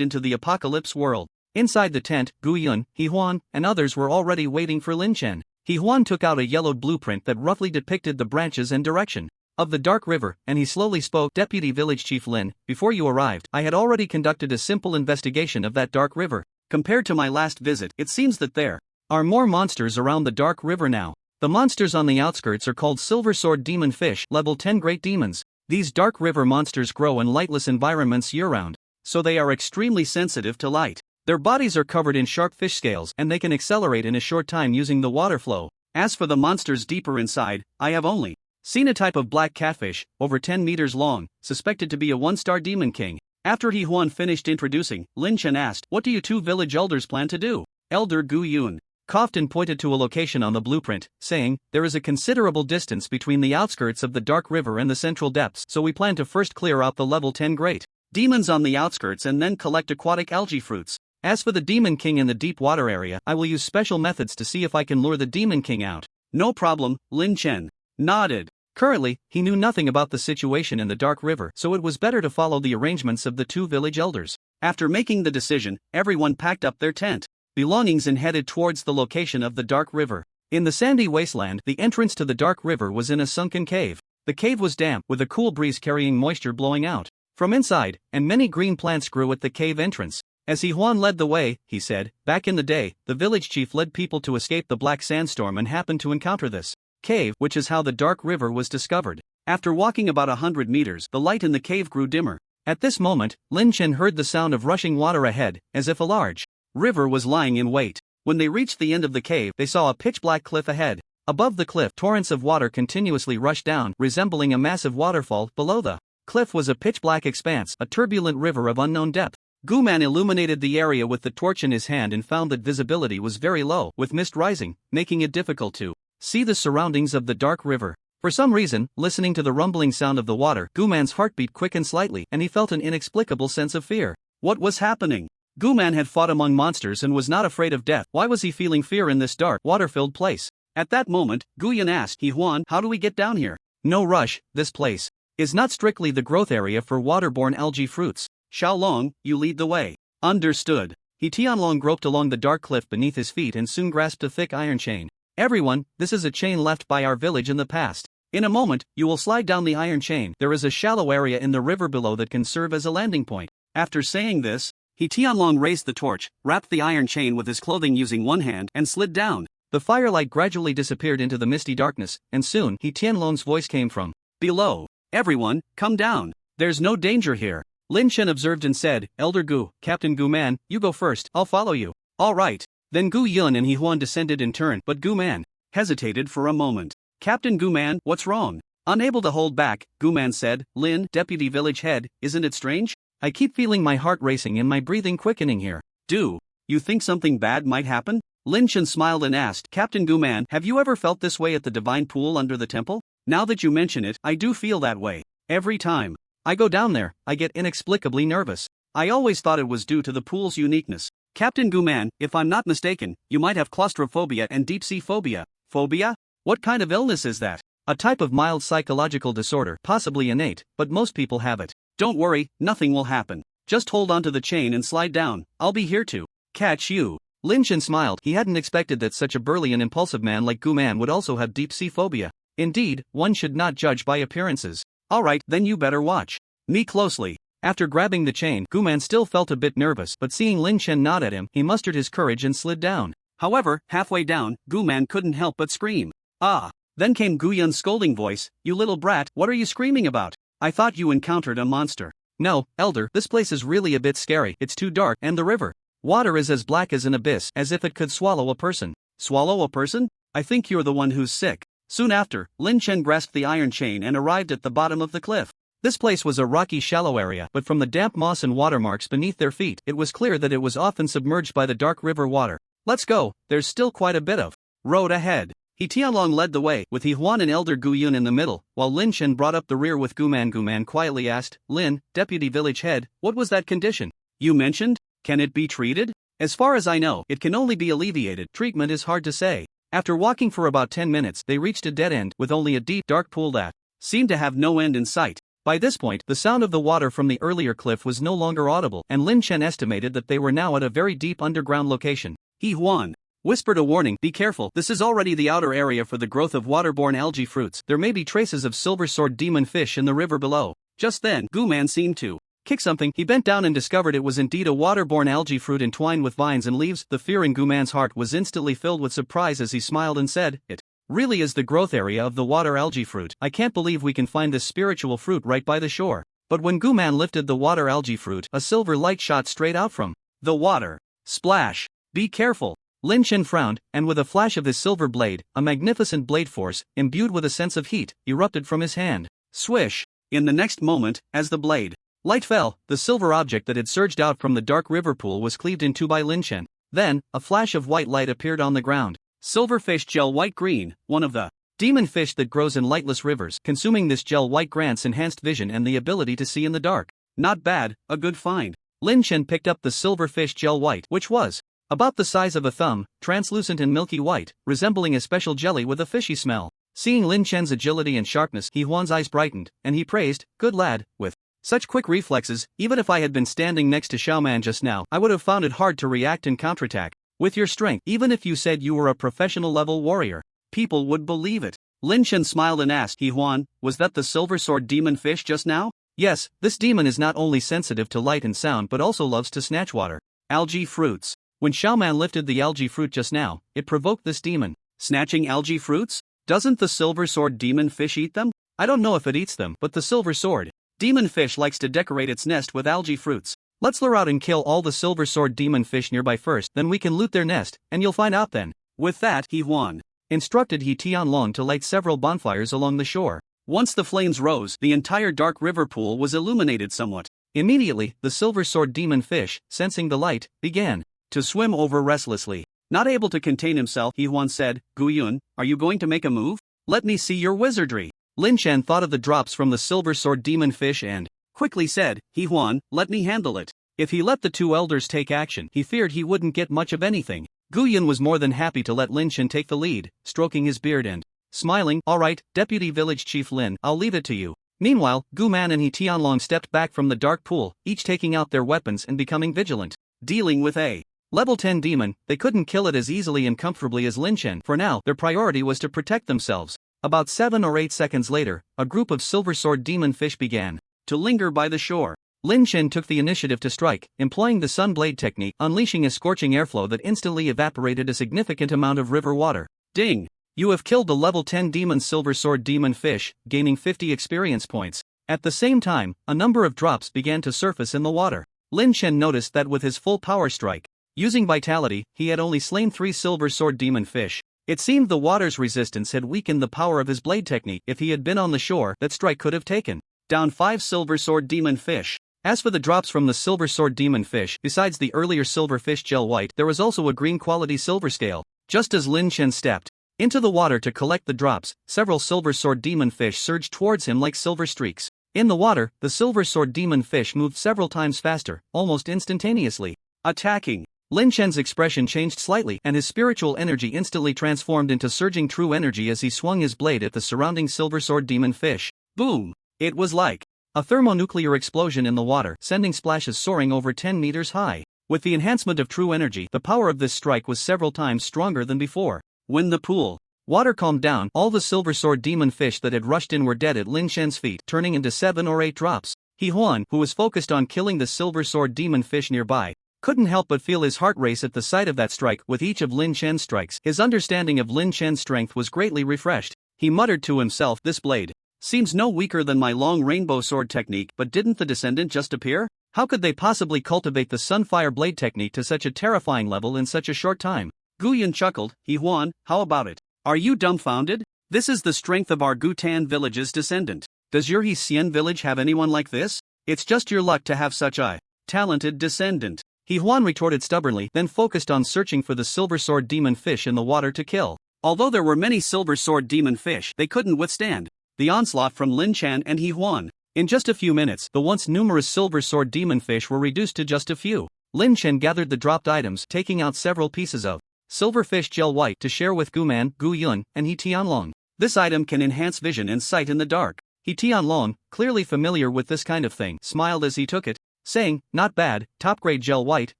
into the apocalypse world. Inside the tent, Gu Yun, He Huan, and others were already waiting for Lin Chen. He Huan took out a yellowed blueprint that roughly depicted the branches and direction of the dark river, and he slowly spoke, "Deputy Village Chief Lin, before you arrived, I had already conducted a simple investigation of that dark river. Compared to my last visit, it seems that there are more monsters around the dark river now. The monsters on the outskirts are called Silver Sword Demon Fish, level 10 Great Demons. These dark river monsters grow in lightless environments year-round, so they are extremely sensitive to light. Their bodies are covered in sharp fish scales, and they can accelerate in a short time using the water flow. As for the monsters deeper inside, I have only seen a type of black catfish, over 10 meters long, suspected to be a one-star demon king." After He Huan finished introducing, Lin Chen asked, "What do you two village elders plan to do?" Elder Gu Yun coughed and pointed to a location on the blueprint, saying, "There is a considerable distance between the outskirts of the dark river and the central depths, so we plan to first clear out the level 10 great demons on the outskirts and then collect aquatic algae fruits. As for the Demon King in the deep water area, I will use special methods to see if I can lure the Demon King out." "No problem," Lin Chen nodded. Currently, he knew nothing about the situation in the dark river, so it was better to follow the arrangements of the two village elders. After making the decision, everyone packed up their tent belongings and headed towards the location of the dark river. In the sandy wasteland, the entrance to the dark river was in a sunken cave. The cave was damp, with a cool breeze carrying moisture blowing out from inside, and many green plants grew at the cave entrance. As He Huan led the way, he said, "Back in the day, the village chief led people to escape the black sandstorm and happened to encounter this cave, which is how the dark river was discovered. After walking about 100 meters, the light in the cave grew dimmer. At this moment, Lin Chen heard the sound of rushing water ahead, as if a large river was lying in wait. When they reached the end of the cave, they saw a pitch-black cliff ahead. Above the cliff, torrents of water continuously rushed down, resembling a massive waterfall. Below the cliff was a pitch-black expanse, a turbulent river of unknown depth. Gu Man illuminated the area with the torch in his hand and found that visibility was very low, with mist rising, making it difficult to see the surroundings of the dark river. For some reason, listening to the rumbling sound of the water, Gu-man's heartbeat quickened slightly and he felt an inexplicable sense of fear. What was happening? Gu-man had fought among monsters and was not afraid of death. Why was he feeling fear in this dark, water-filled place? At that moment, Gu-yun asked, He-hwan, how do we get down here? No rush, this place is not strictly the growth area for waterborne algae fruits. Xiaolong, you lead the way. Understood. Tianlong groped along the dark cliff beneath his feet and soon grasped a thick iron chain. Everyone, this is a chain left by our village in the past. In a moment, you will slide down the iron chain. There is a shallow area in the river below that can serve as a landing point. After saying this, Tianlong raised the torch, wrapped the iron chain with his clothing using one hand, and slid down. The firelight gradually disappeared into the misty darkness, and soon Tianlong's voice came from below. Everyone, come down. There's no danger here. Lin Chen observed and said, Elder Gu, Captain Gu-man, you go first, I'll follow you. All right. Then Gu-yun and He-hwan descended in turn, but Gu-man hesitated for a moment. Captain Gu-man, what's wrong? Unable to hold back, Gu-man said, Lin, deputy village head, isn't it strange? I keep feeling my heart racing and my breathing quickening here. Do you think something bad might happen? Lin Chen smiled and asked, Captain Gu-man, have you ever felt this way at the divine pool under the temple? Now that you mention it, I do feel that way. Every time I go down there, I get inexplicably nervous. I always thought it was due to the pool's uniqueness. Captain Gu-man, if I'm not mistaken, you might have claustrophobia and deep-sea phobia. Phobia? What kind of illness is that? A type of mild psychological disorder, possibly innate, but most people have it. Don't worry, nothing will happen. Just hold onto the chain and slide down. I'll be here to catch you. Lin Chen smiled. He hadn't expected that such a burly and impulsive man like Gu-man would also have deep-sea phobia. Indeed, one should not judge by appearances. Alright, then you better watch me closely. After grabbing the chain, Gu-man still felt a bit nervous, but seeing Lin Chen nod at him, he mustered his courage and slid down. However, halfway down, Gu-man couldn't help but scream. Ah! Then came Gu-yun's scolding voice, You little brat, what are you screaming about? I thought you encountered a monster. No, Elder, this place is really a bit scary. It's too dark, and the river water is as black as an abyss, as if it could swallow a person. Swallow a person? I think you're the one who's sick. Soon after, Lin Chen grasped the iron chain and arrived at the bottom of the cliff. This place was a rocky shallow area, but from the damp moss and watermarks beneath their feet, it was clear that it was often submerged by the dark river water. Let's go, there's still quite a bit of road ahead. Tianlong led the way, with He-hwan and Elder Gu-yun in the middle, while Lin Chen brought up the rear with Gu-man. Gu-man quietly asked, Lin, deputy village head, what was that condition you mentioned? Can it be treated? As far as I know, it can only be alleviated. Treatment is hard to say. After walking for about 10 minutes, they reached a dead end with only a deep, dark pool that seemed to have no end in sight. By this point, the sound of the water from the earlier cliff was no longer audible, and Lin Chen estimated that they were now at a very deep underground location. He-hwan whispered a warning, be careful, this is already the outer area for the growth of waterborne algae fruits. There may be traces of silver sword demon fish in the river below. Just then, Gu-man seemed to kick something. He bent down and discovered it was indeed a waterborne algae fruit entwined with vines and leaves. The fear in Gu-man's heart was instantly filled with surprise as he smiled and said, It really is the growth area of the water algae fruit. I can't believe we can find this spiritual fruit right by the shore. But when Gu-man lifted the water algae fruit, a silver light shot straight out from the water. Splash! Be careful! Lin Chen frowned, and with a flash of his silver blade, a magnificent blade force, imbued with a sense of heat, erupted from his hand. Swish! In the next moment, as the blade light fell, the silver object that had surged out from the dark river pool was cleaved in two by Lin Chen. Then, a flash of white light appeared on the ground. Silverfish gel white-green, one of the demon fish that grows in lightless rivers. Consuming this gel white grants enhanced vision and the ability to see in the dark. Not bad, a good find. Lin Chen picked up the silverfish gel white, which was about the size of a thumb, translucent and milky white, resembling a special jelly with a fishy smell. Seeing Lin Chen's agility and sharpness, He-hwan's eyes brightened, and he praised, Good lad, with such quick reflexes, even if I had been standing next to Xiaoman just now, I would have found it hard to react and counterattack. With your strength, even if you said you were a professional level warrior, people would believe it. Lin Chen smiled and asked, He-hwan, was that the silver sword demon fish just now? Yes, this demon is not only sensitive to light and sound but also loves to snatch water. Algae fruits. When Xiaoman lifted the algae fruit just now, it provoked this demon. Snatching algae fruits? Doesn't the silver sword demon fish eat them? I don't know if it eats them, but the silver sword demon fish likes to decorate its nest with algae fruits. Let's lure out and kill all the silver sword demon fish nearby first, then we can loot their nest, and you'll find out then. With that, He-hwan instructed Tianlong to light several bonfires along the shore. Once the flames rose, the entire dark river pool was illuminated somewhat. Immediately, the silver sword demon fish, sensing the light, began to swim over restlessly. Not able to contain himself, He-hwan said, Gu-yun, are you going to make a move? Let me see your wizardry. Lin Chen thought of the drops from the silver sword demon fish and quickly said, He Huan, let me handle it. If he let the two elders take action, he feared he wouldn't get much of anything. Gu Yun was more than happy to let Lin Chen take the lead, stroking his beard and smiling. Alright, Deputy Village Chief Lin, I'll leave it to you. Meanwhile, Gu Man and He Tianlong stepped back from the dark pool, each taking out their weapons and becoming vigilant. Dealing with a level 10 demon, they couldn't kill it as easily and comfortably as Lin Chen. For now, their priority was to protect themselves. About 7 or 8 seconds later, a group of silver sword demon fish began to linger by the shore. Lin Chen took the initiative to strike, employing the sun blade technique, unleashing a scorching airflow that instantly evaporated a significant amount of river water. Ding! You have killed the level 10 demon silver sword demon fish, gaining 50 experience points. At the same time, a number of drops began to surface in the water. Lin Chen noticed that with his full power strike, using vitality, he had only slain 3 silver sword demon fish. It seemed the water's resistance had weakened the power of his blade technique. If he had been on the shore, that strike could have taken down 5 silver sword demon fish. As for the drops from the silver sword demon fish, besides the earlier silver fish gel white, there was also a green quality silver scale. Just as Lin Chen stepped into the water to collect the drops, several silver sword demon fish surged towards him like silver streaks. In the water, the silver sword demon fish moved several times faster, almost instantaneously. Attacking! Lin Chen's expression changed slightly, and his spiritual energy instantly transformed into surging true energy as he swung his blade at the surrounding silver sword demon fish. Boom! It was like a thermonuclear explosion in the water, sending splashes soaring over 10 meters high. With the enhancement of true energy, the power of this strike was several times stronger than before. When the pool water calmed down, all the silver sword demon fish that had rushed in were dead at Lin Chen's feet, turning into 7 or 8 drops. He Huan, who was focused on killing the silver sword demon fish nearby, couldn't help but feel his heart race at the sight of that strike. With each of Lin Chen's strikes, his understanding of Lin Chen's strength was greatly refreshed. He muttered to himself, This blade seems no weaker than my long rainbow sword technique. But didn't the descendant just appear? How could they possibly cultivate the sunfire blade technique to such a terrifying level in such a short time? Gu Yun chuckled. He Huan, how about it? Are you dumbfounded? This is the strength of our Gutan village's descendant. Does your He Xian village have anyone like this? It's just your luck to have such a talented descendant. He Huan retorted stubbornly, then focused on searching for the silver sword demon fish in the water to kill. Although there were many silver sword demon fish, they couldn't withstand the onslaught from Lin Chen and He Huan. In just a few minutes, the once numerous silver sword demon fish were reduced to just a few. Lin Chen gathered the dropped items, taking out several pieces of silver fish gel white to share with Gu Man, Gu Yun, and He Tianlong. This item can enhance vision and sight in the dark. He Tianlong, clearly familiar with this kind of thing, smiled as he took it, saying, Not bad, top-grade gel white,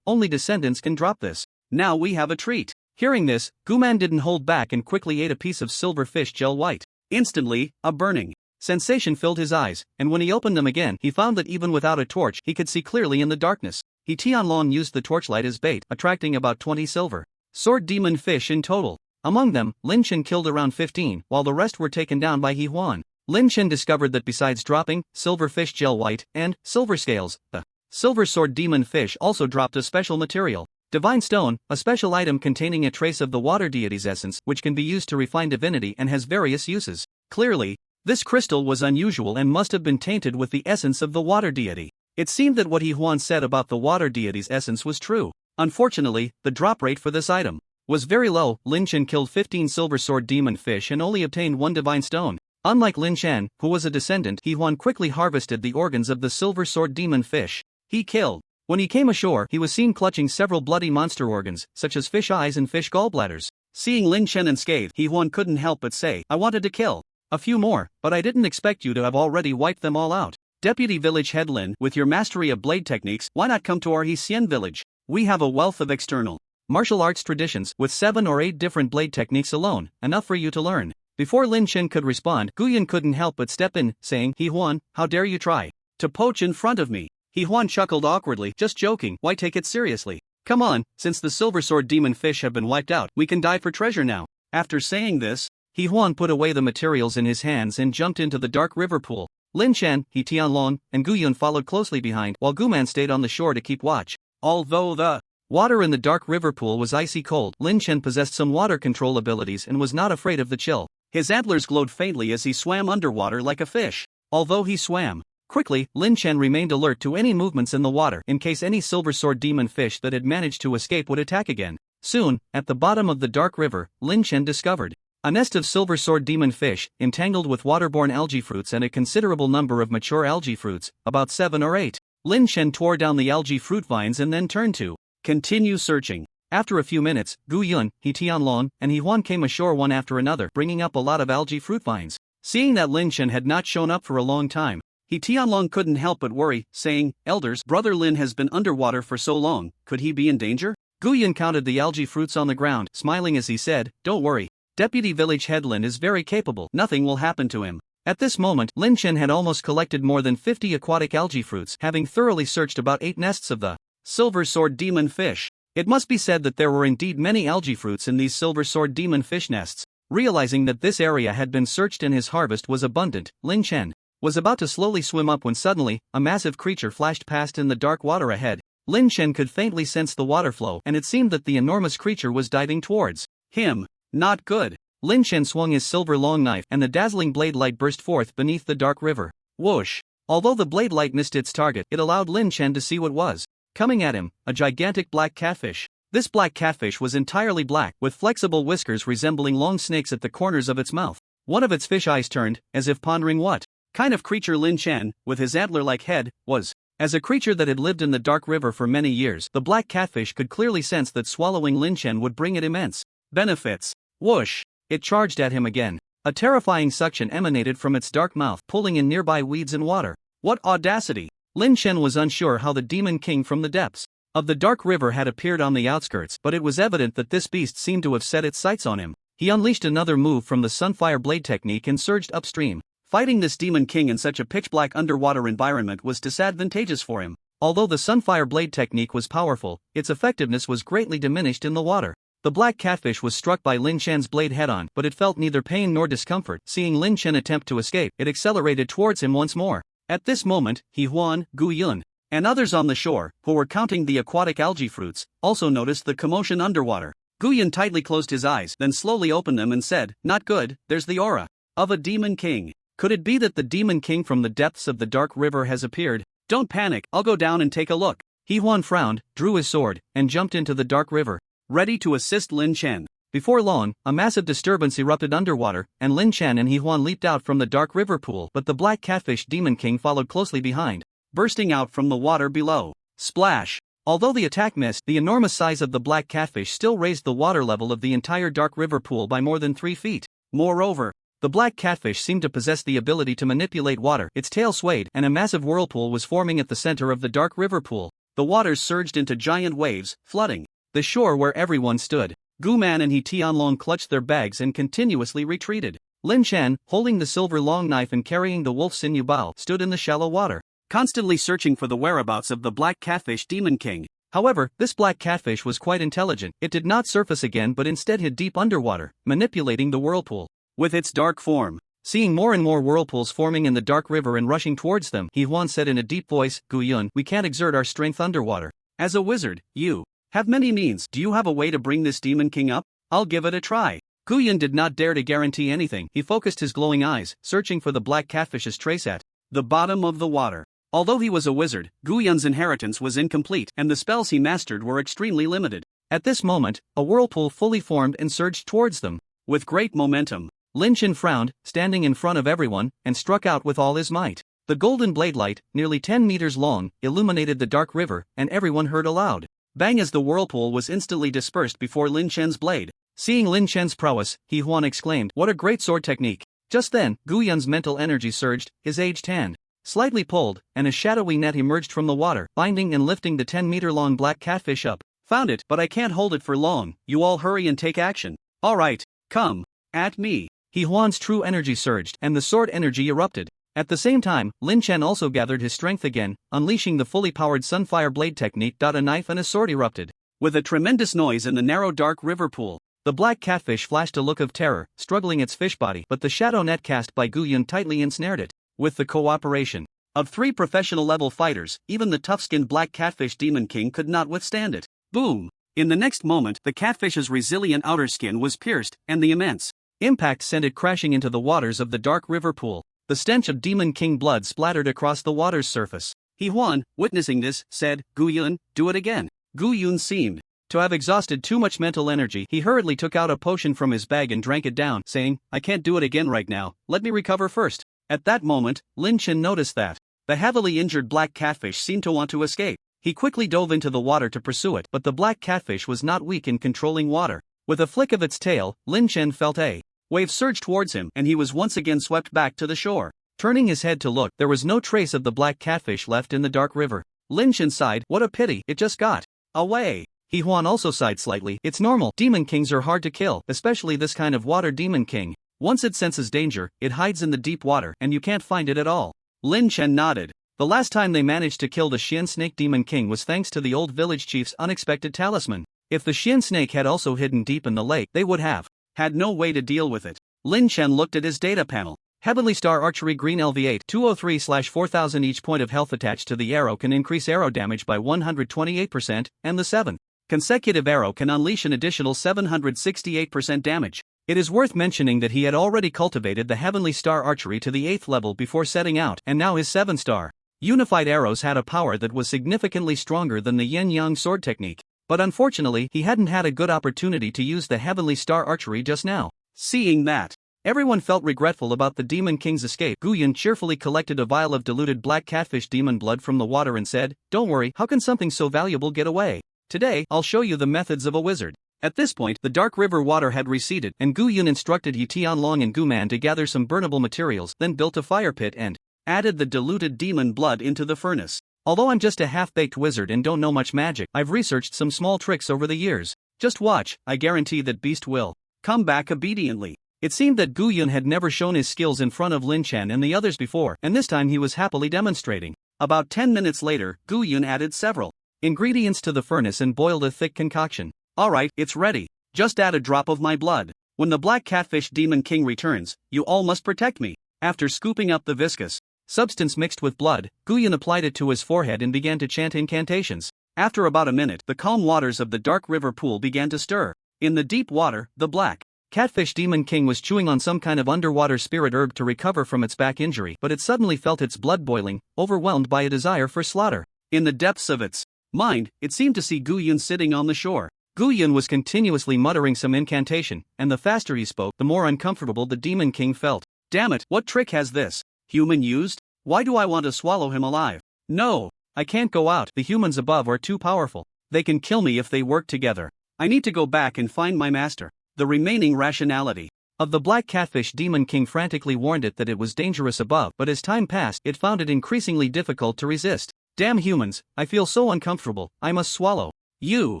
only descendants can drop this. Now we have a treat. Hearing this, Gu Man didn't hold back and quickly ate a piece of silver fish gel white. Instantly, a burning sensation filled his eyes, and when he opened them again, he found that even without a torch, he could see clearly in the darkness. He Tianlong used the torchlight as bait, attracting about 20 silver sword demon fish in total. Among them, Lin Chen killed around 15, while the rest were taken down by He Huan. Lin Chen discovered that besides dropping silver fish gel white and silver scales, the silver sword demon fish also dropped a special material, Divine Stone, a special item containing a trace of the water deity's essence, which can be used to refine divinity and has various uses. Clearly, this crystal was unusual and must have been tainted with the essence of the water deity. It seemed that what He Huan said about the water deity's essence was true. Unfortunately, the drop rate for this item was very low. Lin Chen killed 15 silver sword demon fish and only obtained 1 divine stone. Unlike Lin Chen, who was a descendant, He Huan quickly harvested the organs of the silver sword demon fish he killed. When he came ashore, he was seen clutching several bloody monster organs, such as fish eyes and fish gallbladders. Seeing Lin Chen unscathed, He Huan couldn't help but say, I wanted to kill a few more, but I didn't expect you to have already wiped them all out. Deputy Village Head Lin, with your mastery of blade techniques, why not come to our He Xian village? We have a wealth of external martial arts traditions, with 7 or 8 different blade techniques alone, enough for you to learn. Before Lin Chen could respond, Gu Yun couldn't help but step in, saying, He Huan, how dare you try to poach in front of me? He Huan chuckled awkwardly, just joking, why take it seriously? Come on, since the silver sword demon fish have been wiped out, we can dive for treasure now. After saying this, He Huan put away the materials in his hands and jumped into the dark river pool. Lin Chen, He Tianlong, and Gu Yun followed closely behind, while Gu Man stayed on the shore to keep watch. Although the water in the dark river pool was icy cold, Lin Chen possessed some water control abilities and was not afraid of the chill. His antlers glowed faintly as he swam underwater like a fish. Although he swam quickly, Lin Chen remained alert to any movements in the water in case any silver sword demon fish that had managed to escape would attack again. Soon, at the bottom of the dark river, Lin Chen discovered A nest of silver sword demon fish, entangled with waterborne algae fruits and a considerable number of mature algae fruits, about 7 or 8. Lin Chen tore down the algae fruit vines and then turned to continue searching. After a few minutes, Gu Yun, He Tianlong, and He Huan came ashore one after another, bringing up a lot of algae fruit vines. Seeing that Lin Chen had not shown up for a long time, He Tianlong couldn't help but worry, saying, "Elders, brother Lin has been underwater for so long, could he be in danger?" Gu Yun counted the algae fruits on the ground, smiling as he said, "Don't worry. Deputy Village Head Lin is very capable, nothing will happen to him." At this moment, Lin Chen had almost collected more than 50 aquatic algae fruits, having thoroughly searched about 8 nests of the silver sword demon fish. It must be said that there were indeed many algae fruits in these silver sword demon fish nests. Realizing that this area had been searched and his harvest was abundant, Lin Chen was about to slowly swim up when suddenly, a massive creature flashed past in the dark water ahead. Lin Chen could faintly sense the water flow, and it seemed that the enormous creature was diving towards him. Not good. Lin Chen swung his silver long knife, and the dazzling blade light burst forth beneath the dark river. Whoosh! Although the blade light missed its target, it allowed Lin Chen to see what was coming at him, a gigantic black catfish. This black catfish was entirely black, with flexible whiskers resembling long snakes at the corners of its mouth. One of its fish eyes turned, as if pondering what kind of creature Lin Chen, with his antler-like head, was. As a creature that had lived in the dark river for many years, the black catfish could clearly sense that swallowing Lin Chen would bring it immense benefits. Whoosh! It charged at him again. A terrifying suction emanated from its dark mouth, pulling in nearby weeds and water. What audacity! Lin Chen was unsure how the Demon King from the depths of the dark river had appeared on the outskirts, but it was evident that this beast seemed to have set its sights on him. He unleashed another move from the Sunfire Blade technique and surged upstream. Fighting this Demon King in such a pitch-black underwater environment was disadvantageous for him. Although the Sunfire Blade technique was powerful, its effectiveness was greatly diminished in the water. The black catfish was struck by Lin Chen's blade head-on, but it felt neither pain nor discomfort. Seeing Lin Chen attempt to escape, it accelerated towards him once more. At this moment, He Huan, Gu Yun, and others on the shore, who were counting the aquatic algae fruits, also noticed the commotion underwater. Gu Yun tightly closed his eyes, then slowly opened them and said, "Not good, there's the aura of a Demon King. Could it be that the Demon King from the depths of the dark river has appeared? Don't panic, I'll go down and take a look." He Huan frowned, drew his sword, and jumped into the dark river, ready to assist Lin Chen. Before long, a massive disturbance erupted underwater, and Lin Chen and He Huan leaped out from the dark river pool, but the black catfish Demon King followed closely behind, bursting out from the water below. Splash! Although the attack missed, the enormous size of the black catfish still raised the water level of the entire dark river pool by more than 3 feet. Moreover, the black catfish seemed to possess the ability to manipulate water. Its tail swayed, and a massive whirlpool was forming at the center of the dark river pool. The waters surged into giant waves, flooding the shore where everyone stood. Gu Man and He Tianlong clutched their bags and continuously retreated. Lin Chen, holding the silver long knife and carrying the wolf sinew bow, stood in the shallow water, constantly searching for the whereabouts of the black catfish Demon King. However, this black catfish was quite intelligent. It did not surface again but instead hid deep underwater, manipulating the whirlpool with its dark form. Seeing more and more whirlpools forming in the dark river and rushing towards them, He Huan said in a deep voice, "Gu Yun, we can't exert our strength underwater. As a wizard, you have many means. Do you have a way to bring this Demon King up? I'll give it a try." Gu Yun did not dare to guarantee anything. He focused his glowing eyes, searching for the black catfish's trace at the bottom of the water. Although he was a wizard, Gu Yun's inheritance was incomplete, and the spells he mastered were extremely limited. At this moment, a whirlpool fully formed and surged towards them, with great momentum. Lin Chen frowned, standing in front of everyone, and struck out with all his might. The golden blade light, nearly 10 meters long, illuminated the dark river, and everyone heard a loud bang as the whirlpool was instantly dispersed before Lin Chen's blade. Seeing Lin Chen's prowess, He Huan exclaimed, "What a great sword technique!" Just then, Gu Yun's mental energy surged, his aged hand slightly pulled, and a shadowy net emerged from the water, binding and lifting the 10-meter-long black catfish up. "Found it, but I can't hold it for long. You all hurry and take action." "Alright, come at me." He Huan's true energy surged, and the sword energy erupted. At the same time, Lin Chen also gathered his strength again, unleashing the fully powered Sunfire Blade technique. A knife and a sword erupted. With a tremendous noise in the narrow dark river pool, the black catfish flashed a look of terror, struggling its fish body, but the shadow net cast by Gu Yun tightly ensnared it. With the cooperation of 3 professional-level fighters, even the tough-skinned black catfish Demon King could not withstand it. Boom! In the next moment, the catfish's resilient outer skin was pierced, and the immense impact sent it crashing into the waters of the dark river pool. The stench of Demon King blood splattered across the water's surface. He Huan, witnessing this, said, "Gu Yun, do it again." Gu Yun seemed To have exhausted too much mental energy, he hurriedly took out a potion from his bag and drank it down, saying, "I can't do it again right now, let me recover first." At that moment, Lin Chen noticed that the heavily injured black catfish seemed to want to escape. He quickly dove into the water to pursue it, but the black catfish was not weak in controlling water. With a flick of its tail, Lin Chen felt a wave surge towards him, and he was once again swept back to the shore. Turning his head to look, there was no trace of the black catfish left in the dark river. Lin Chen sighed, "What a pity, it just got away." He Huan also sighed slightly. "It's normal, demon kings are hard to kill, especially this kind of water demon king. Once it senses danger, it hides in the deep water, and you can't find it at all." Lin Chen nodded. The last time they managed to kill the Xian snake demon king was thanks to the old village chief's unexpected talisman. If the Xian snake had also hidden deep in the lake, they would have had no way to deal with it. Lin Chen looked at his data panel. Heavenly Star Archery Green LV8 203/4000. Each point of health attached to the arrow can increase arrow damage by 128%, and the 7th consecutive arrow can unleash an additional 768% damage. It is worth mentioning that he had already cultivated the Heavenly Star Archery to the 8th level before setting out, and now his 7-star unified arrows had a power that was significantly stronger than the yin-yang sword technique. But unfortunately, he hadn't had a good opportunity to use the Heavenly Star Archery just now. Seeing that, everyone felt regretful about the Demon King's escape. Gu Yun cheerfully collected a vial of diluted black catfish demon blood from the water and said, "Don't worry, how can something so valuable get away? Today, I'll show you the methods of a wizard." At this point, the dark river water had receded, and Gu Yun instructed Yi Tianlong and Gu Man to gather some burnable materials, then built a fire pit and added the diluted demon blood into the furnace. "Although I'm just a half-baked wizard and don't know much magic, I've researched some small tricks over the years. Just watch, I guarantee that beast will come back obediently." It seemed that Gu Yun had never shown his skills in front of Lin Chen and the others before, and this time he was happily demonstrating. About 10 minutes later, Gu Yun added several ingredients to the furnace and boiled a thick concoction. "Alright, it's ready. Just add a drop of my blood. When the black catfish demon king returns, you all must protect me." After scooping up the viscous substance mixed with blood, Gu Yun applied it to his forehead and began to chant incantations. After about a minute, the calm waters of the dark river pool began to stir. In the deep water, the black catfish demon king was chewing on some kind of underwater spirit herb to recover from its back injury, but it suddenly felt its blood boiling, overwhelmed by a desire for slaughter. In the depths of its mind, it seemed to see Gu Yun sitting on the shore. Gu Yun was continuously muttering some incantation, and the faster he spoke, the more uncomfortable the demon king felt. "Damn it, what trick has this human used? Why do I want to swallow him alive? No, I can't go out. The humans above are too powerful. They can kill me if they work together. I need to go back and find my master." The remaining rationality of the black catfish demon king frantically warned it that it was dangerous above, but as time passed, it found it increasingly difficult to resist. "Damn humans, I feel so uncomfortable, I must swallow you."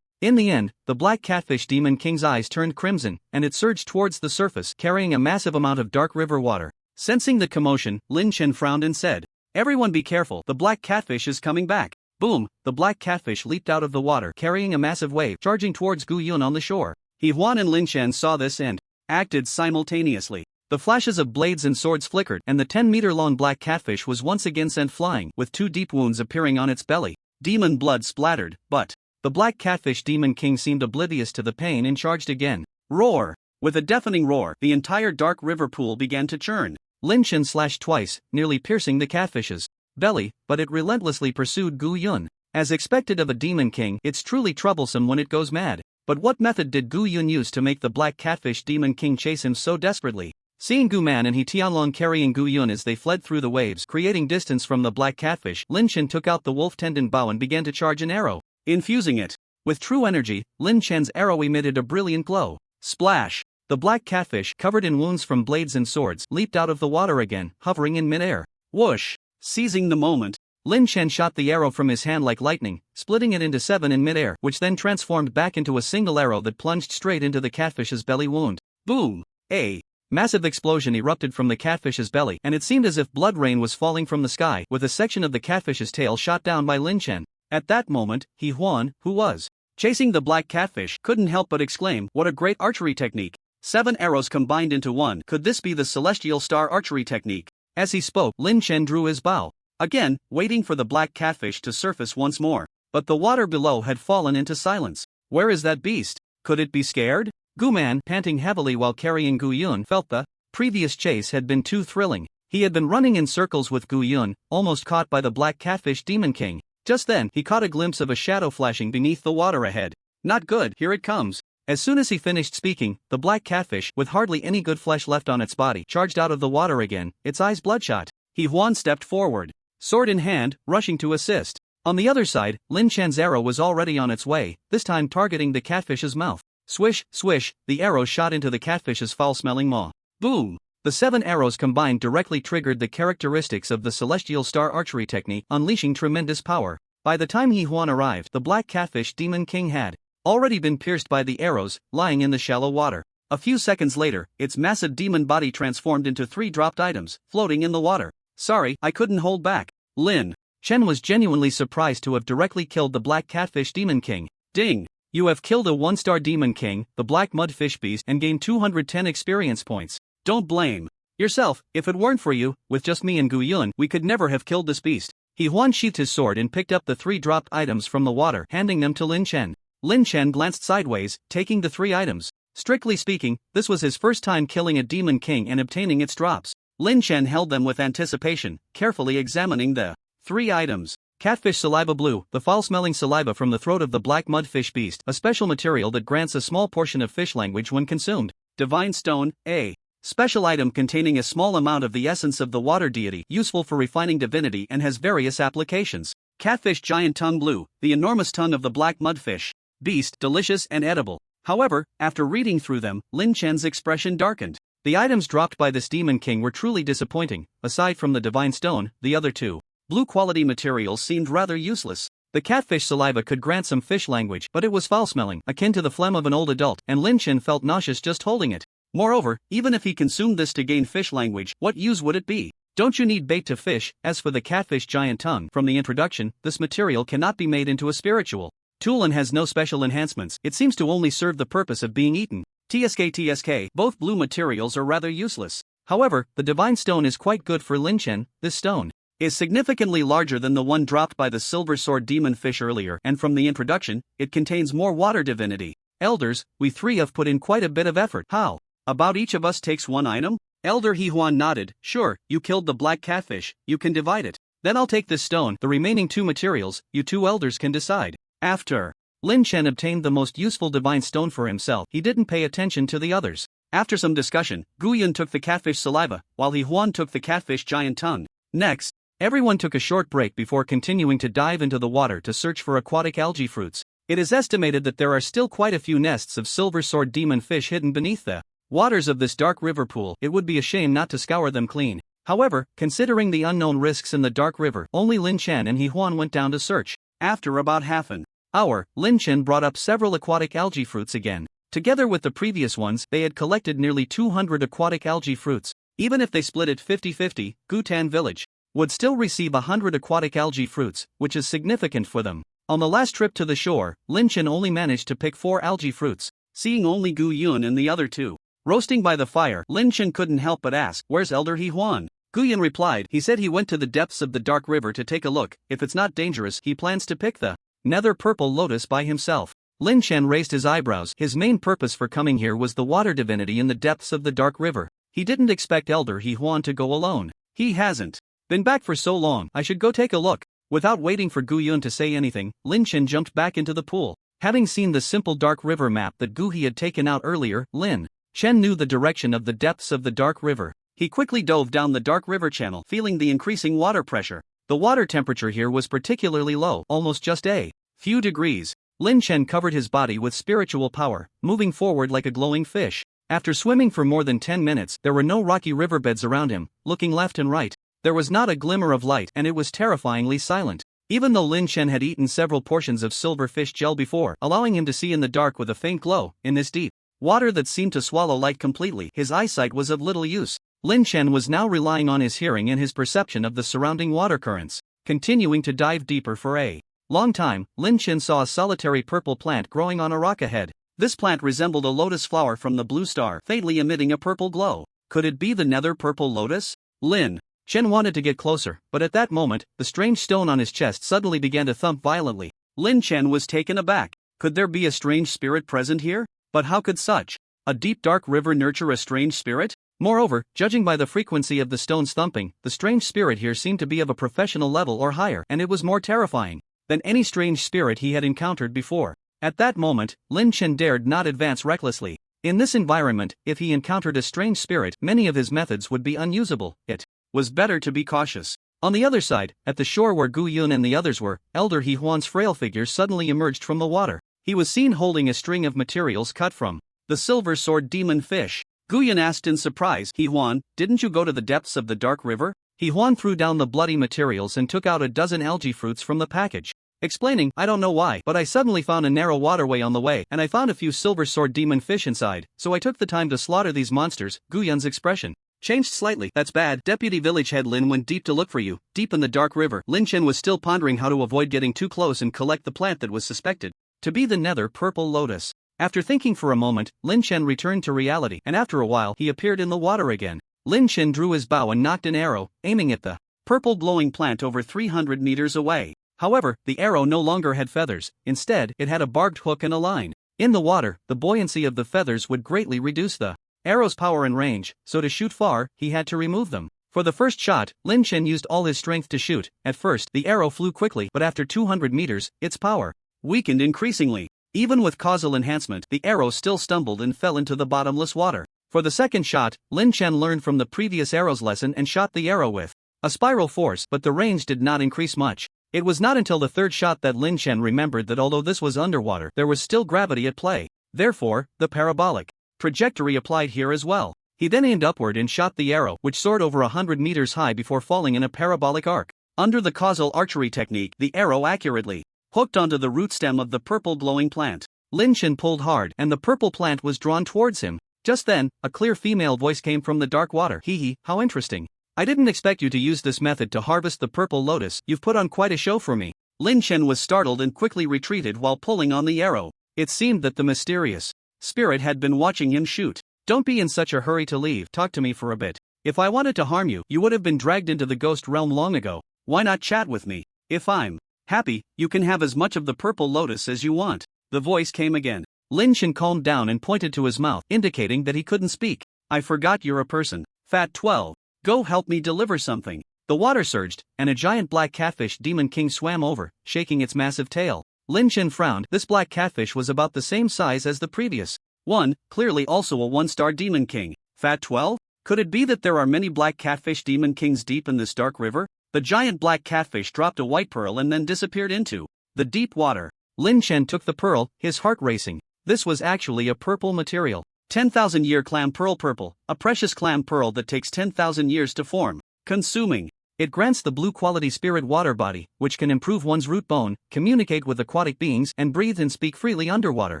In the end, the black catfish demon king's eyes turned crimson, and it surged towards the surface, carrying a massive amount of dark river water. Sensing the commotion, Lin Chen frowned and said, "Everyone be careful, the black catfish is coming back." Boom, the black catfish leaped out of the water, carrying a massive wave, charging towards Gu Yun on the shore. He Huan and Lin Chen saw this and acted simultaneously. The flashes of blades and swords flickered, and the 10-meter-long black catfish was once again sent flying, with 2 deep wounds appearing on its belly. Demon blood splattered, but the black catfish demon king seemed oblivious to the pain and charged again. Roar! With a deafening roar, the entire dark river pool began to churn. Lin Chen slashed twice, nearly piercing the catfish's belly, but it relentlessly pursued Gu Yun. As expected of a demon king, it's truly troublesome when it goes mad. But what method did Gu Yun use to make the black catfish demon king chase him so desperately? Seeing Gu Man and He Tianlong carrying Gu Yun as they fled through the waves, creating distance from the black catfish, Lin Chen took out the wolf tendon bow and began to charge an arrow. Infusing it with true energy, Lin Chen's arrow emitted a brilliant glow. Splash! The black catfish, covered in wounds from blades and swords, leaped out of the water again, hovering in midair. Whoosh! Seizing the moment, Lin Chen shot the arrow from his hand like lightning, splitting it into 7 in midair, which then transformed back into a single arrow that plunged straight into the catfish's belly wound. Boom! A massive explosion erupted from the catfish's belly, and it seemed as if blood rain was falling from the sky, with a section of the catfish's tail shot down by Lin Chen. At that moment, He Huan, who was chasing the black catfish, couldn't help but exclaim, "What a great archery technique! 7 arrows combined into one. Could this be the celestial star archery technique?" As he spoke, Lin Chen drew his bow, again, waiting for the black catfish to surface once more. But the water below had fallen into silence. Where is that beast? Could it be scared? Gu Man, panting heavily while carrying Gu Yun, felt the previous chase had been too thrilling. He had been running in circles with Gu Yun, almost caught by the black catfish demon king. Just then, he caught a glimpse of a shadow flashing beneath the water ahead. Not good, here it comes. As soon as he finished speaking, the black catfish, with hardly any good flesh left on its body, charged out of the water again, its eyes bloodshot. He Huan stepped forward, sword in hand, rushing to assist. On the other side, Lin Chen's arrow was already on its way, this time targeting the catfish's mouth. Swish, swish, the arrow shot into the catfish's foul-smelling maw. Boom! The 7 arrows combined directly triggered the characteristics of the celestial star archery technique, unleashing tremendous power. By the time He Huan arrived, the black catfish Demon King had already been pierced by the arrows, lying in the shallow water. A few seconds later, its massive demon body transformed into 3 dropped items, floating in the water. Sorry, I couldn't hold back. Lin Chen was genuinely surprised to have directly killed the black catfish Demon King. Ding! You have killed a 1-star Demon King, the black mudfish beast, and gained 210 experience points. Don't blame yourself. If it weren't for you, with just me and Gu Yun, we could never have killed this beast. He Huan sheathed his sword and picked up the 3 dropped items from the water, handing them to Lin Chen. Lin Chen glanced sideways, taking the 3 items. Strictly speaking, this was his first time killing a Demon King and obtaining its drops. Lin Chen held them with anticipation, carefully examining the 3 items. Catfish Saliva Blue, the foul-smelling saliva from the throat of the black mudfish beast, a special material that grants a small portion of fish language when consumed. Divine Stone, a special item containing a small amount of the essence of the water deity, useful for refining divinity and has various applications. Catfish Giant Tongue Blue, the enormous tongue of the black mudfish beast, delicious and edible. However, after reading through them, Lin Chen's expression darkened. The items dropped by this Demon King were truly disappointing. Aside from the Divine Stone, the other 2 blue-quality materials seemed rather useless. The catfish saliva could grant some fish language, but it was foul-smelling, akin to the phlegm of an old adult, and Lin Chen felt nauseous just holding it. Moreover, even if he consumed this to gain fish language, what use would it be? Don't you need bait to fish? As for the catfish giant tongue, from the introduction, this material cannot be made into a spiritual tool and has no special enhancements. It seems to only serve the purpose of being eaten. TSK, both blue materials are rather useless. However, the Divine Stone is quite good for Lin Chen. This stone is significantly larger than the one dropped by the silver sword demon fish earlier, and from the introduction, it contains more water divinity. Elders, we 3 have put in quite a bit of effort. How about each of us takes 1 item? Elder He Huan nodded. Sure, you killed the black catfish, you can divide it. Then I'll take this stone, the remaining 2 materials, you 2 elders can decide. After Lin Chen obtained the most useful divine stone for himself, he didn't pay attention to the others. After some discussion, Gu Yun took the catfish saliva, while He Huan took the catfish giant tongue. Next, everyone took a short break before continuing to dive into the water to search for aquatic algae fruits. It is estimated that there are still quite a few nests of silver sword demon fish hidden beneath the waters of this dark river pool. It would be a shame not to scour them clean. However, considering the unknown risks in the dark river, only Lin Chen and He Huan went down to search. After about half an hour, Lin Chen brought up several aquatic algae fruits again. Together with the previous ones, they had collected nearly 200 aquatic algae fruits. Even if they split it 50-50, Gutan Village would still receive 100 aquatic algae fruits, which is significant for them. On the last trip to the shore, Lin Chen only managed to pick 4 algae fruits. Seeing only Gu Yun and the other 2 roasting by the fire, Lin Chen couldn't help but ask, "Where's Elder He Huan?" Gu Yun replied, "He said he went to the depths of the dark river to take a look. If it's not dangerous, he plans to pick the nether purple lotus by himself." Lin Chen raised his eyebrows. His main purpose for coming here was the water divinity in the depths of the dark river. He didn't expect Elder He Huan to go alone. He hasn't been back for so long. I should go take a look. Without waiting for Gu Yun to say anything, Lin Chen jumped back into the pool. Having seen the simple dark river map that Gu He had taken out earlier, Lin Chen knew the direction of the depths of the dark river. He quickly dove down the dark river channel, feeling the increasing water pressure. The water temperature here was particularly low, almost just a few degrees. Lin Chen covered his body with spiritual power, moving forward like a glowing fish. After swimming for more than 10 minutes, there were no rocky riverbeds around him. Looking left and right, there was not a glimmer of light, and it was terrifyingly silent. Even though Lin Chen had eaten several portions of silver fish gel before, allowing him to see in the dark with a faint glow, in this deep water that seemed to swallow light completely, his eyesight was of little use. Lin Chen was now relying on his hearing and his perception of the surrounding water currents. Continuing to dive deeper for a long time, Lin Chen saw a solitary purple plant growing on a rock ahead. This plant resembled a lotus flower from the blue star, faintly emitting a purple glow. Could it be the nether purple lotus? Lin Chen wanted to get closer, but at that moment, the strange stone on his chest suddenly began to thump violently. Lin Chen was taken aback. Could there be a strange spirit present here? But how could such a deep dark river nurture a strange spirit? Moreover, judging by the frequency of the stone's thumping, the strange spirit here seemed to be of a professional level or higher, and it was more terrifying than any strange spirit he had encountered before. At that moment, Lin Chen dared not advance recklessly. In this environment, if he encountered a strange spirit, many of his methods would be unusable. It was better to be cautious. On the other side, at the shore where Gu Yun and the others were, Elder He Huan's frail figure suddenly emerged from the water. He was seen holding a string of materials cut from the silver sword demon fish. Gu Yun asked in surprise, He Huan, didn't you go to the depths of the dark river? He Huan threw down the bloody materials and took out a dozen algae fruits from the package. Explaining, I don't know why, but I suddenly found a narrow waterway on the way, and I found a few silver sword demon fish inside, so I took the time to slaughter these monsters. Gu Yun's expression changed slightly. That's bad. Deputy Village Head Lin went deep to look for you, deep in the dark river. Lin Chen was still pondering how to avoid getting too close and collect the plant that was suspected to be the nether purple lotus. After thinking for a moment, Lin Chen returned to reality, and after a while he appeared in the water again. Lin Chen drew his bow and knocked an arrow, aiming at the purple glowing plant over 300 meters away. However, the arrow no longer had feathers. Instead, it had a barbed hook and a line. In the water, the buoyancy of the feathers would greatly reduce the arrow's power and range, so to shoot far, he had to remove them. For the first shot, Lin Chen used all his strength to shoot. At first, the arrow flew quickly, but after 200 meters, its power weakened increasingly. Even with causal enhancement, the arrow still stumbled and fell into the bottomless water. For the second shot, Lin Chen learned from the previous arrow's lesson and shot the arrow with a spiral force, but the range did not increase much. It was not until the third shot that Lin Chen remembered that although this was underwater, there was still gravity at play. Therefore, the parabolic trajectory applied here as well. He then aimed upward and shot the arrow, which soared over 100 meters high before falling in a parabolic arc. Under the causal archery technique, the arrow accurately hooked onto the root stem of the purple glowing plant. Lin Chen pulled hard, and the purple plant was drawn towards him. Just then, a clear female voice came from the dark water. Hee, how interesting. I didn't expect you to use this method to harvest the purple lotus. You've put on quite a show for me. Lin Chen was startled and quickly retreated while pulling on the arrow. It seemed that the mysterious spirit had been watching him shoot. Don't be in such a hurry to leave. Talk to me for a bit. If I wanted to harm you, you would have been dragged into the ghost realm long ago. Why not chat with me? If I'm happy, you can have as much of the purple lotus as you want. The voice came again. Lin Chen calmed down and pointed to his mouth, indicating that he couldn't speak. I forgot you're a person. Fat 12. Go help me deliver something. The water surged, and a giant black catfish demon king swam over, shaking its massive tail. Lin Chen frowned. This black catfish was about the same size as the previous one, clearly also a one-star demon king. Fat 12? Could it be that there are many black catfish demon kings deep in this dark river? The giant black catfish dropped a white pearl and then disappeared into the deep water. Lin Chen took the pearl, his heart racing. This was actually a purple material. 10,000-year clam pearl purple, a precious clam pearl that takes 10,000 years to form. Consuming. It grants the blue quality spirit water body, which can improve one's root bone, communicate with aquatic beings, and breathe and speak freely underwater.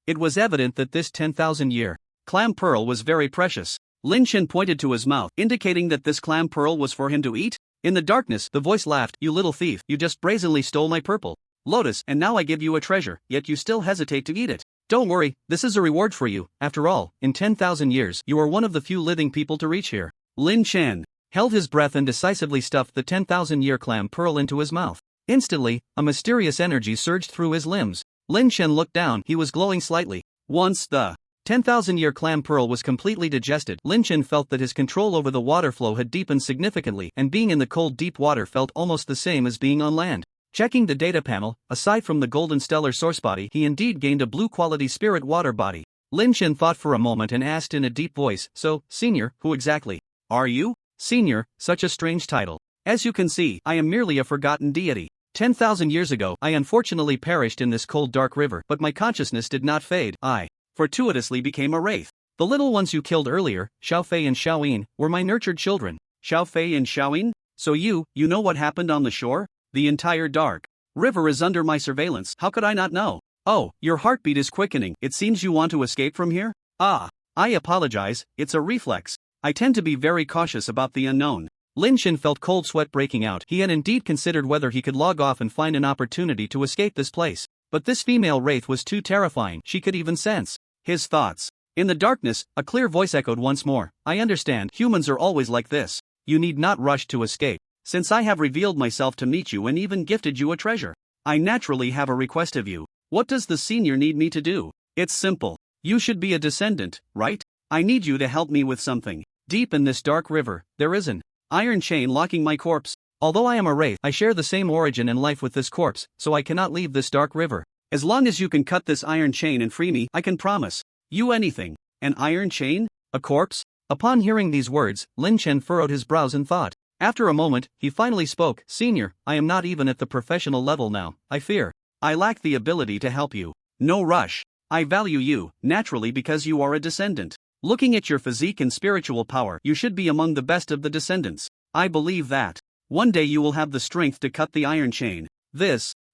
It was evident that this 10,000-year clam pearl was very precious. Lin Chen pointed to his mouth, indicating that this clam pearl was for him to eat. In the darkness, the voice laughed. You little thief, you just brazenly stole my purple lotus, and now I give you a treasure, yet you still hesitate to eat it. Don't worry, this is a reward for you. After all, in 10,000 years, you are one of the few living people to reach here. Lin Chen held his breath and decisively stuffed the 10,000-year clam pearl into his mouth. Instantly, a mysterious energy surged through his limbs. Lin Chen looked down. He was glowing slightly. Once the 10,000-year clam pearl was completely digested, Lin Chen felt that his control over the water flow had deepened significantly, and being in the cold deep water felt almost the same as being on land. Checking the data panel, aside from the golden stellar source body, he indeed gained a blue quality spirit water body. Lin Chen thought for a moment and asked in a deep voice, so, Senior, who exactly are you? Senior, such a strange title. As you can see, I am merely a forgotten deity. 10,000 years ago, I unfortunately perished in this cold dark river, but my consciousness did not fade. I fortuitously became a wraith. The little ones you killed earlier, Xiaofei and Xiaoyin, were my nurtured children. Xiaofei and Xiaoyin? So you know what happened on the shore? The entire dark river is under my surveillance. How could I not know? Oh, your heartbeat is quickening. It seems you want to escape from here? Ah, I apologize, it's a reflex. I tend to be very cautious about the unknown. Lin Chen felt cold sweat breaking out. He had indeed considered whether he could log off and find an opportunity to escape this place. But this female wraith was too terrifying. She could even sense his thoughts. In the darkness, a clear voice echoed once more. I understand, humans are always like this. You need not rush to escape. Since I have revealed myself to meet you and even gifted you a treasure, I naturally have a request of you. What does the senior need me to do? It's simple. You should be a descendant, right? I need you to help me with something. Deep in this dark river, there is an iron chain locking my corpse. Although I am a wraith, I share the same origin and life with this corpse, so I cannot leave this dark river. As long as you can cut this iron chain and free me, I can promise you anything. An iron chain? A corpse? Upon hearing these words, Lin Chen furrowed his brows in thought. After a moment, he finally spoke. Senior, I am not even at the professional level now, I fear. I lack the ability to help you. No rush. I value you, naturally, because you are a descendant. Looking at your physique and spiritual power, you should be among the best of the descendants. I believe that one day you will have the strength to cut the iron chain.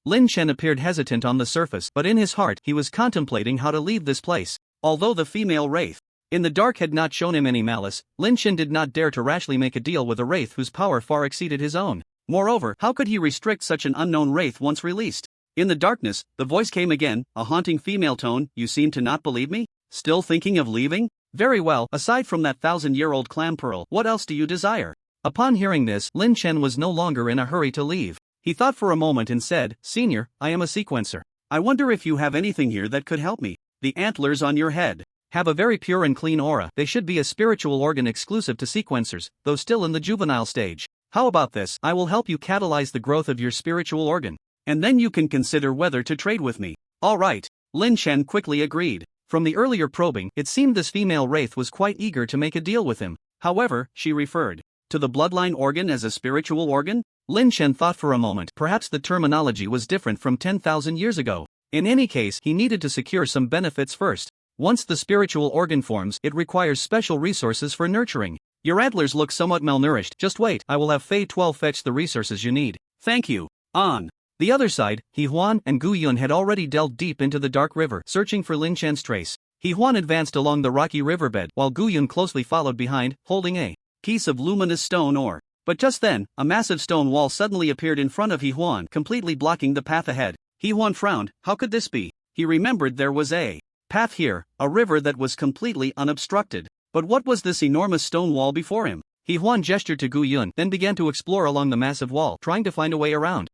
Lin Chen appeared hesitant on the surface, but in his heart he was contemplating how to leave this place. Although the female wraith in the dark had not shown him any malice, Lin Chen did not dare to rashly make a deal with a wraith whose power far exceeded his own. Moreover, how could he restrict such an unknown wraith once released? In the darkness, the voice came again, a haunting female tone. You seem to not believe me? Still thinking of leaving? Very well, aside from that 1,000-year-old clam pearl, what else do you desire? Upon hearing this, Lin Chen was no longer in a hurry to leave. He thought for a moment and said, Senior, I am a sequencer. I wonder if you have anything here that could help me. The antlers on your head have a very pure and clean aura. They should be a spiritual organ exclusive to sequencers, though still in the juvenile stage. How about this? I will help you catalyze the growth of your spiritual organ, and then you can consider whether to trade with me. All right. Lin Chen quickly agreed. From the earlier probing, it seemed this female wraith was quite eager to make a deal with him. However, she referred to the bloodline organ as a spiritual organ? Lin Chen thought for a moment. Perhaps the terminology was different from 10,000 years ago. In any case, he needed to secure some benefits first. Once the spiritual organ forms, it requires special resources for nurturing. Your antlers look somewhat malnourished. Just wait, I will have Fei 12 fetch the resources you need. Thank you. On the other side, He Huan and Gu Yun had already delved deep into the dark river, searching for Lin Chen's trace. He Huan advanced along the rocky riverbed, while Gu Yun closely followed behind, holding a piece of luminous stone ore. But just then, a massive stone wall suddenly appeared in front of He Huan, completely blocking the path ahead. He Huan frowned. How could this be? He remembered there was a path here, a river that was completely unobstructed. But what was this enormous stone wall before him? He Huan gestured to Gu Yun, then began to explore along the massive wall, trying to find a way around.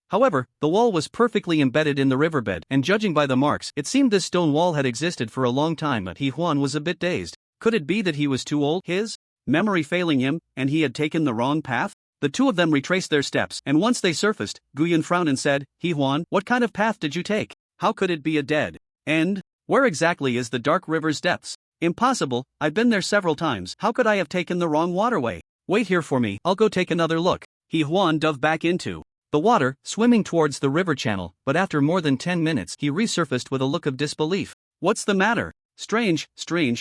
However, the wall was perfectly embedded in the riverbed, and judging by the marks, it seemed this stone wall had existed for a long time. But He Huan was a bit dazed. Could it be that he was too old, his memory failing him, and he had taken the wrong path? The two of them retraced their steps, and once they surfaced, Gu Yun frowned and said, He Huan, what kind of path did you take? How could it be a dead end? Where exactly is the dark river's depths? Impossible, I've been there several times. How could I have taken the wrong waterway? Wait here for me, I'll go take another look. He Huan dove back into the water, swimming towards the river channel, but after more than 10 minutes he resurfaced with a look of disbelief. What's the matter? Strange,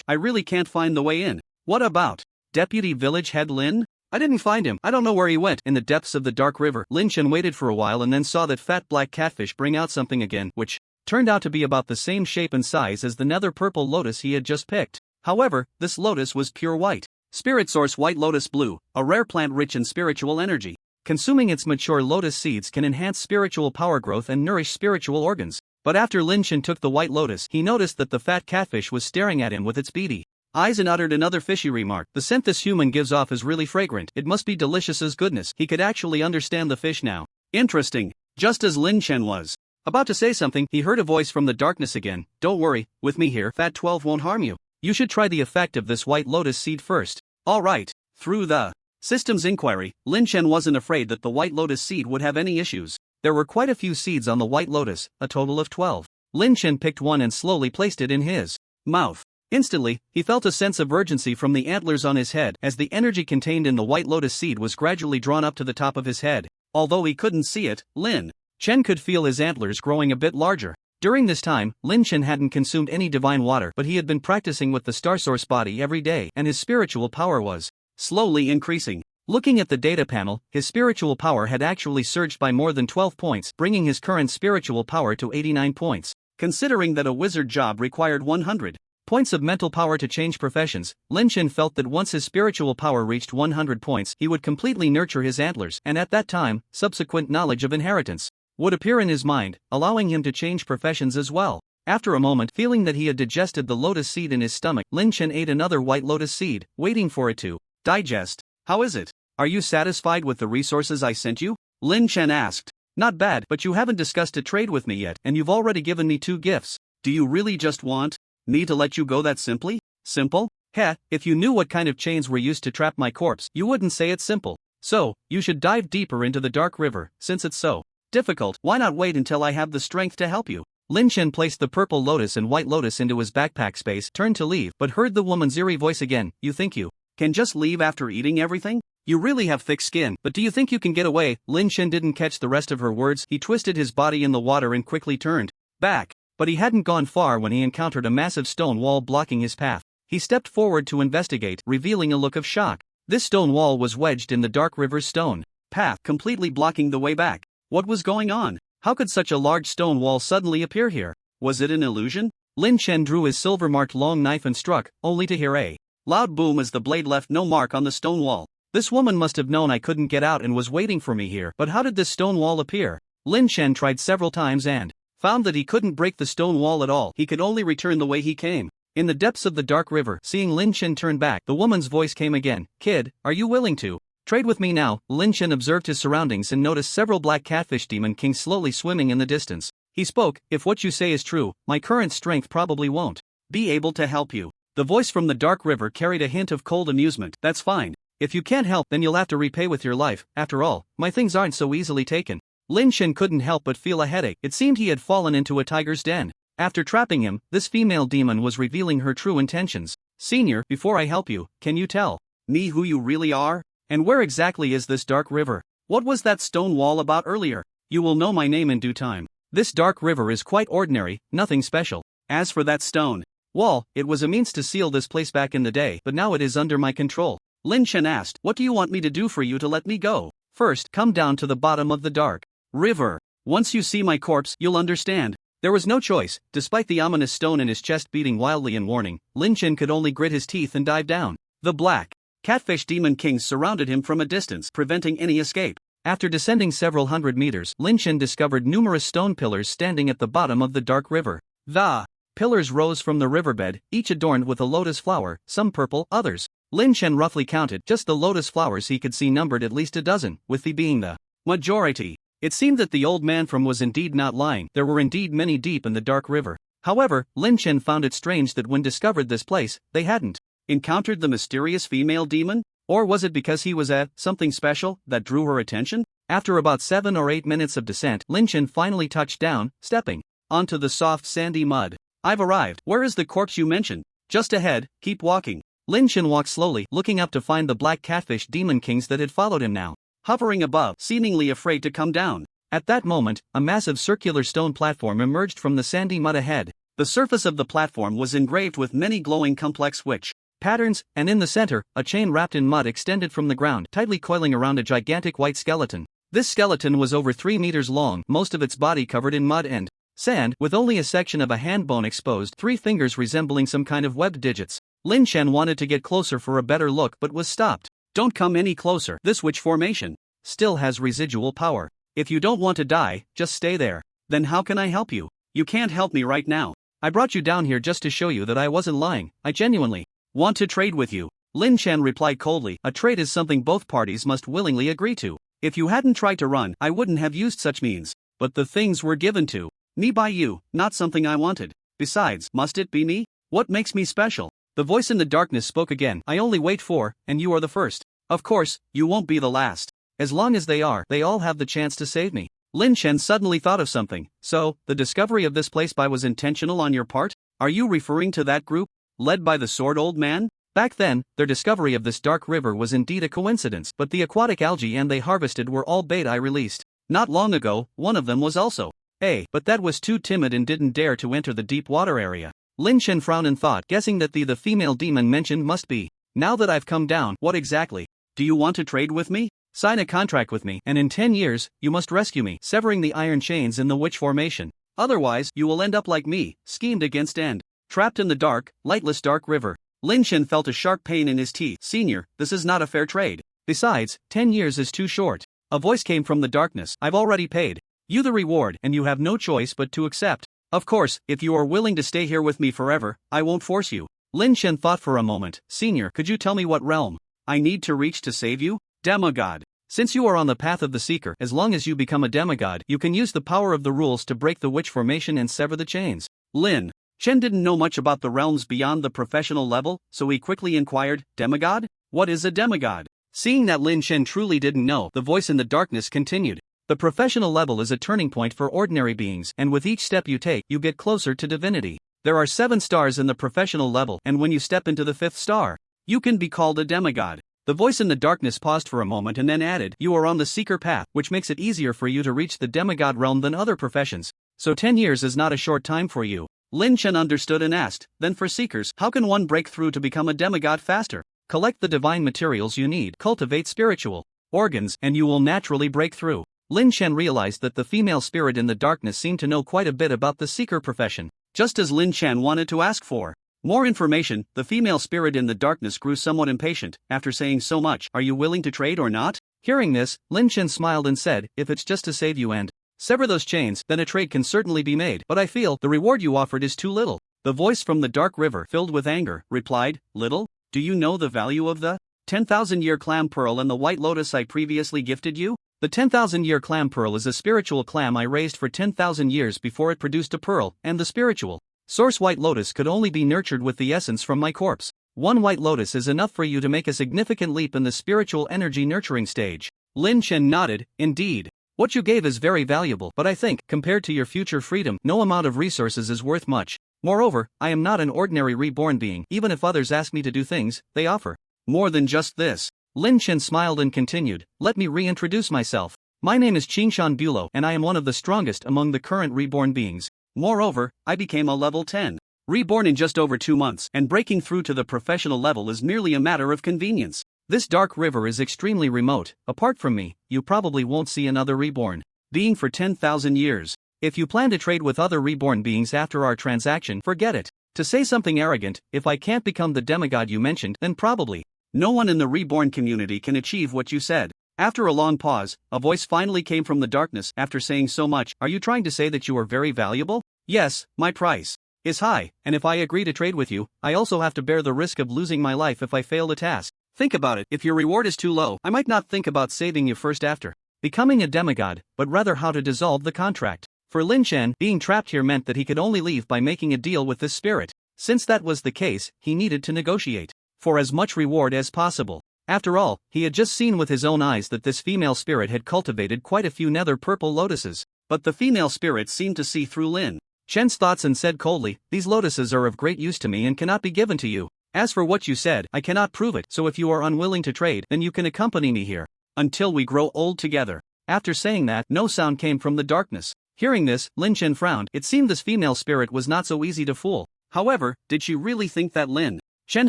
I really can't find the way in. What about Deputy Village Head Lin? I didn't find him. I don't know where he went. In the depths of the dark river, Lin Chen waited for a while and then saw that fat black catfish bring out something again, which turned out to be about the same shape and size as the nether purple lotus he had just picked. However, this lotus was pure white. Spirit source white lotus blue, a rare plant rich in spiritual energy. Consuming its mature lotus seeds can enhance spiritual power growth and nourish spiritual organs. But after Lin Chen took the white lotus, he noticed that the fat catfish was staring at him with its beady eyes and uttered another fishy remark. The scent this human gives off is really fragrant. It must be delicious as goodness. He could actually understand the fish now. Interesting. Just as Lin Chen was about to say something, he heard a voice from the darkness again. Don't worry, with me here, Fat 12 won't harm you. You should try the effect of this white lotus seed first. Alright. Through the systems inquiry, Lin Chen wasn't afraid that the white lotus seed would have any issues. There were quite a few seeds on the white lotus, a total of 12. Lin Chen picked one and slowly placed it in his mouth. Instantly, he felt a sense of urgency from the antlers on his head as the energy contained in the white lotus seed was gradually drawn up to the top of his head. Although he couldn't see it, Lin Chen could feel his antlers growing a bit larger. During this time, Lin Chen hadn't consumed any divine water, but he had been practicing with the star source body every day, and his spiritual power was slowly increasing. Looking at the data panel, his spiritual power had actually surged by more than 12 points, bringing his current spiritual power to 89 points. Considering that a wizard job required 100 points of mental power to change professions, Lin Chen felt that once his spiritual power reached 100 points, he would completely nurture his antlers, and at that time, subsequent knowledge of inheritance would appear in his mind, allowing him to change professions as well. After a moment, feeling that he had digested the lotus seed in his stomach, Lin Chen ate another white lotus seed, waiting for it to digest. How is it? Are you satisfied with the resources I sent you? Lin Chen asked. Not bad, but you haven't discussed a trade with me yet, and you've already given me 2 gifts. Do you really just want me to let you go that simply? Simple? Heh, if you knew what kind of chains were used to trap my corpse, you wouldn't say it's simple. So, you should dive deeper into the dark river, since it's so difficult. Why not wait until I have the strength to help you? Lin Chen placed the purple lotus and white lotus into his backpack space, turned to leave, but heard the woman's eerie voice again. You think you can just leave after eating everything? You really have thick skin, but do you think you can get away? Lin Chen didn't catch the rest of her words. He twisted his body in the water and quickly turned back. But he hadn't gone far when he encountered a massive stone wall blocking his path. He stepped forward to investigate, revealing a look of shock. This stone wall was wedged in the dark river's stone path, completely blocking the way back. What was going on? How could such a large stone wall suddenly appear here? Was it an illusion? Lin Chen drew his silver-marked long knife and struck, only to hear a loud boom as the blade left no mark on the stone wall. This woman must have known I couldn't get out and was waiting for me here. But how did this stone wall appear? Lin Chen tried several times and found that he couldn't break the stone wall at all. He could only return the way he came. In the depths of the dark river, seeing Lin Chen turn back, the woman's voice came again. Kid, are you willing to trade with me now? Lin Chen observed his surroundings and noticed several black catfish demon kings slowly swimming in the distance. He spoke, if what you say is true, my current strength probably won't be able to help you. The voice from the dark river carried a hint of cold amusement. That's fine. If you can't help, then you'll have to repay with your life. After all, my things aren't so easily taken. Lin Chen couldn't help but feel a headache. It seemed he had fallen into a tiger's den. After trapping him, this female demon was revealing her true intentions. Senior, before I help you, can you tell me who you really are? And where exactly is this dark river? What was that stone wall about earlier? You will know my name in due time. This dark river is quite ordinary, nothing special. As for that stone wall, it was a means to seal this place back in the day, but now it is under my control. Lin Chen asked, what do you want me to do for you to let me go? First, come down to the bottom of the dark river. Once you see my corpse, you'll understand. There was no choice. Despite the ominous stone in his chest beating wildly in warning, Lin Chen could only grit his teeth and dive down. The black catfish demon kings surrounded him from a distance, preventing any escape. After descending several hundred meters, Lin Chen discovered numerous stone pillars standing at the bottom of the dark river. The pillars rose from the riverbed, each adorned with a lotus flower, some purple, others. Lin Chen roughly counted, just the lotus flowers he could see numbered at least a dozen, with the being the majority. It seemed that the old man from was indeed not lying. There were indeed many deep in the dark river. However, Lin Chen found it strange that when discovered this place, they hadn't encountered the mysterious female demon? Or was it because he was something special that drew her attention? After about 7 or 8 minutes of descent, Lin Chen finally touched down, stepping onto the soft sandy mud. I've arrived. Where is the corpse you mentioned? Just ahead, keep walking. Lin Chen walked slowly, looking up to find the black catfish demon kings that had followed him now hovering above, seemingly afraid to come down. At that moment, a massive circular stone platform emerged from the sandy mud ahead. The surface of the platform was engraved with many glowing complex witch patterns, and in the center, a chain wrapped in mud extended from the ground, tightly coiling around a gigantic white skeleton. This skeleton was over 3 meters long, most of its body covered in mud and sand, with only a section of a hand bone exposed, 3 fingers resembling some kind of webbed digits. Lin Chen wanted to get closer for a better look but was stopped. Don't come any closer. This witch formation still has residual power. If you don't want to die, just stay there. Then how can I help you? You can't help me right now. I brought you down here just to show you that I wasn't lying. I genuinely want to trade with you. Lin Chen replied coldly. A trade is something both parties must willingly agree to. If you hadn't tried to run, I wouldn't have used such means. But the things were given to me by you, not something I wanted. Besides, must it be me? What makes me special? The voice in the darkness spoke again. I only wait for, and you are the first. Of course, you won't be the last. As long as they are, they all have the chance to save me. Lin Chen suddenly thought of something. So, the discovery of this place by was intentional on your part? Are you referring to that group, led by the sword old man? Back then, their discovery of this dark river was indeed a coincidence, but the aquatic algae and they harvested were all bait I released. Not long ago, one of them was also but that was too timid and didn't dare to enter the deep water area. Lin Chen frowned in thought, guessing that the female demon mentioned must be. Now that I've come down, what exactly? Do you want to trade with me? Sign a contract with me, and in 10 years, you must rescue me, severing the iron chains in the witch formation. Otherwise, you will end up like me, schemed against and trapped in the dark, lightless dark river. Lin Chen felt a sharp pain in his teeth. Senior, this is not a fair trade. Besides, 10 years is too short. A voice came from the darkness. I've already paid you the reward, and you have no choice but to accept. Of course, if you are willing to stay here with me forever, I won't force you. Lin Chen thought for a moment. Senior, could you tell me what realm I need to reach to save you? Demigod. Since you are on the path of the Seeker, as long as you become a demigod, you can use the power of the rules to break the witch formation and sever the chains. Lin Chen didn't know much about the realms beyond the professional level, so he quickly inquired, Demigod? What is a demigod? Seeing that Lin Chen truly didn't know, the voice in the darkness continued. The professional level is a turning point for ordinary beings, and with each step you take, you get closer to divinity. There are 7 stars in the professional level, and when you step into the 5th star, you can be called a demigod. The voice in the darkness paused for a moment and then added, "You are on the seeker path, which makes it easier for you to reach the demigod realm than other professions. So 10 years is not a short time for you." Lin Chen understood and asked, "Then for seekers, how can one break through to become a demigod faster?" "Collect the divine materials you need, cultivate spiritual organs, and you will naturally break through." Lin Chen realized that the female spirit in the darkness seemed to know quite a bit about the seeker profession. Just as Lin Chen wanted to ask for more information, the female spirit in the darkness grew somewhat impatient. "After saying so much, are you willing to trade or not?" Hearing this, Lin Chen smiled and said, "If it's just to save you and sever those chains, then a trade can certainly be made, but I feel the reward you offered is too little." The voice from the dark river, filled with anger, replied, "Little? Do you know the value of the 10,000-year clam pearl and the white lotus I previously gifted you? The 10,000-year clam pearl is a spiritual clam I raised for 10,000 years before it produced a pearl, and the spiritual source white lotus could only be nurtured with the essence from my corpse. One white lotus is enough for you to make a significant leap in the spiritual energy nurturing stage." Lin Chen nodded, "Indeed. What you gave is very valuable, but I think, compared to your future freedom, no amount of resources is worth much. Moreover, I am not an ordinary reborn being. Even if others ask me to do things, they offer more than just this." Lin Chen smiled and continued, "Let me reintroduce myself. My name is Qingshan Bulo, and I am one of the strongest among the current reborn beings. Moreover, I became a level 10 reborn in just over 2 months, and breaking through to the professional level is merely a matter of convenience. This dark river is extremely remote. Apart from me, you probably won't see another reborn being for 10,000 years. If you plan to trade with other reborn beings after our transaction, forget it. To say something arrogant, if I can't become the demigod you mentioned, then probably no one in the reborn community can achieve what you said." After a long pause, a voice finally came from the darkness. "After saying so much, are you trying to say that you are very valuable?" "Yes, my price is high, and if I agree to trade with you, I also have to bear the risk of losing my life if I fail the task. Think about it. If your reward is too low, I might not think about saving you first after becoming a demigod, but rather how to dissolve the contract." For Lin Chen, being trapped here meant that he could only leave by making a deal with this spirit. Since that was the case, he needed to negotiate for as much reward as possible. After all, he had just seen with his own eyes that this female spirit had cultivated quite a few nether purple lotuses. But the female spirit seemed to see through Lin Chen's thoughts and said coldly, "These lotuses are of great use to me and cannot be given to you. As for what you said, I cannot prove it, so if you are unwilling to trade, then you can accompany me here until we grow old together." After saying that, no sound came from the darkness. Hearing this, Lin Chen frowned. It seemed this female spirit was not so easy to fool. However, did she really think that Lin Chen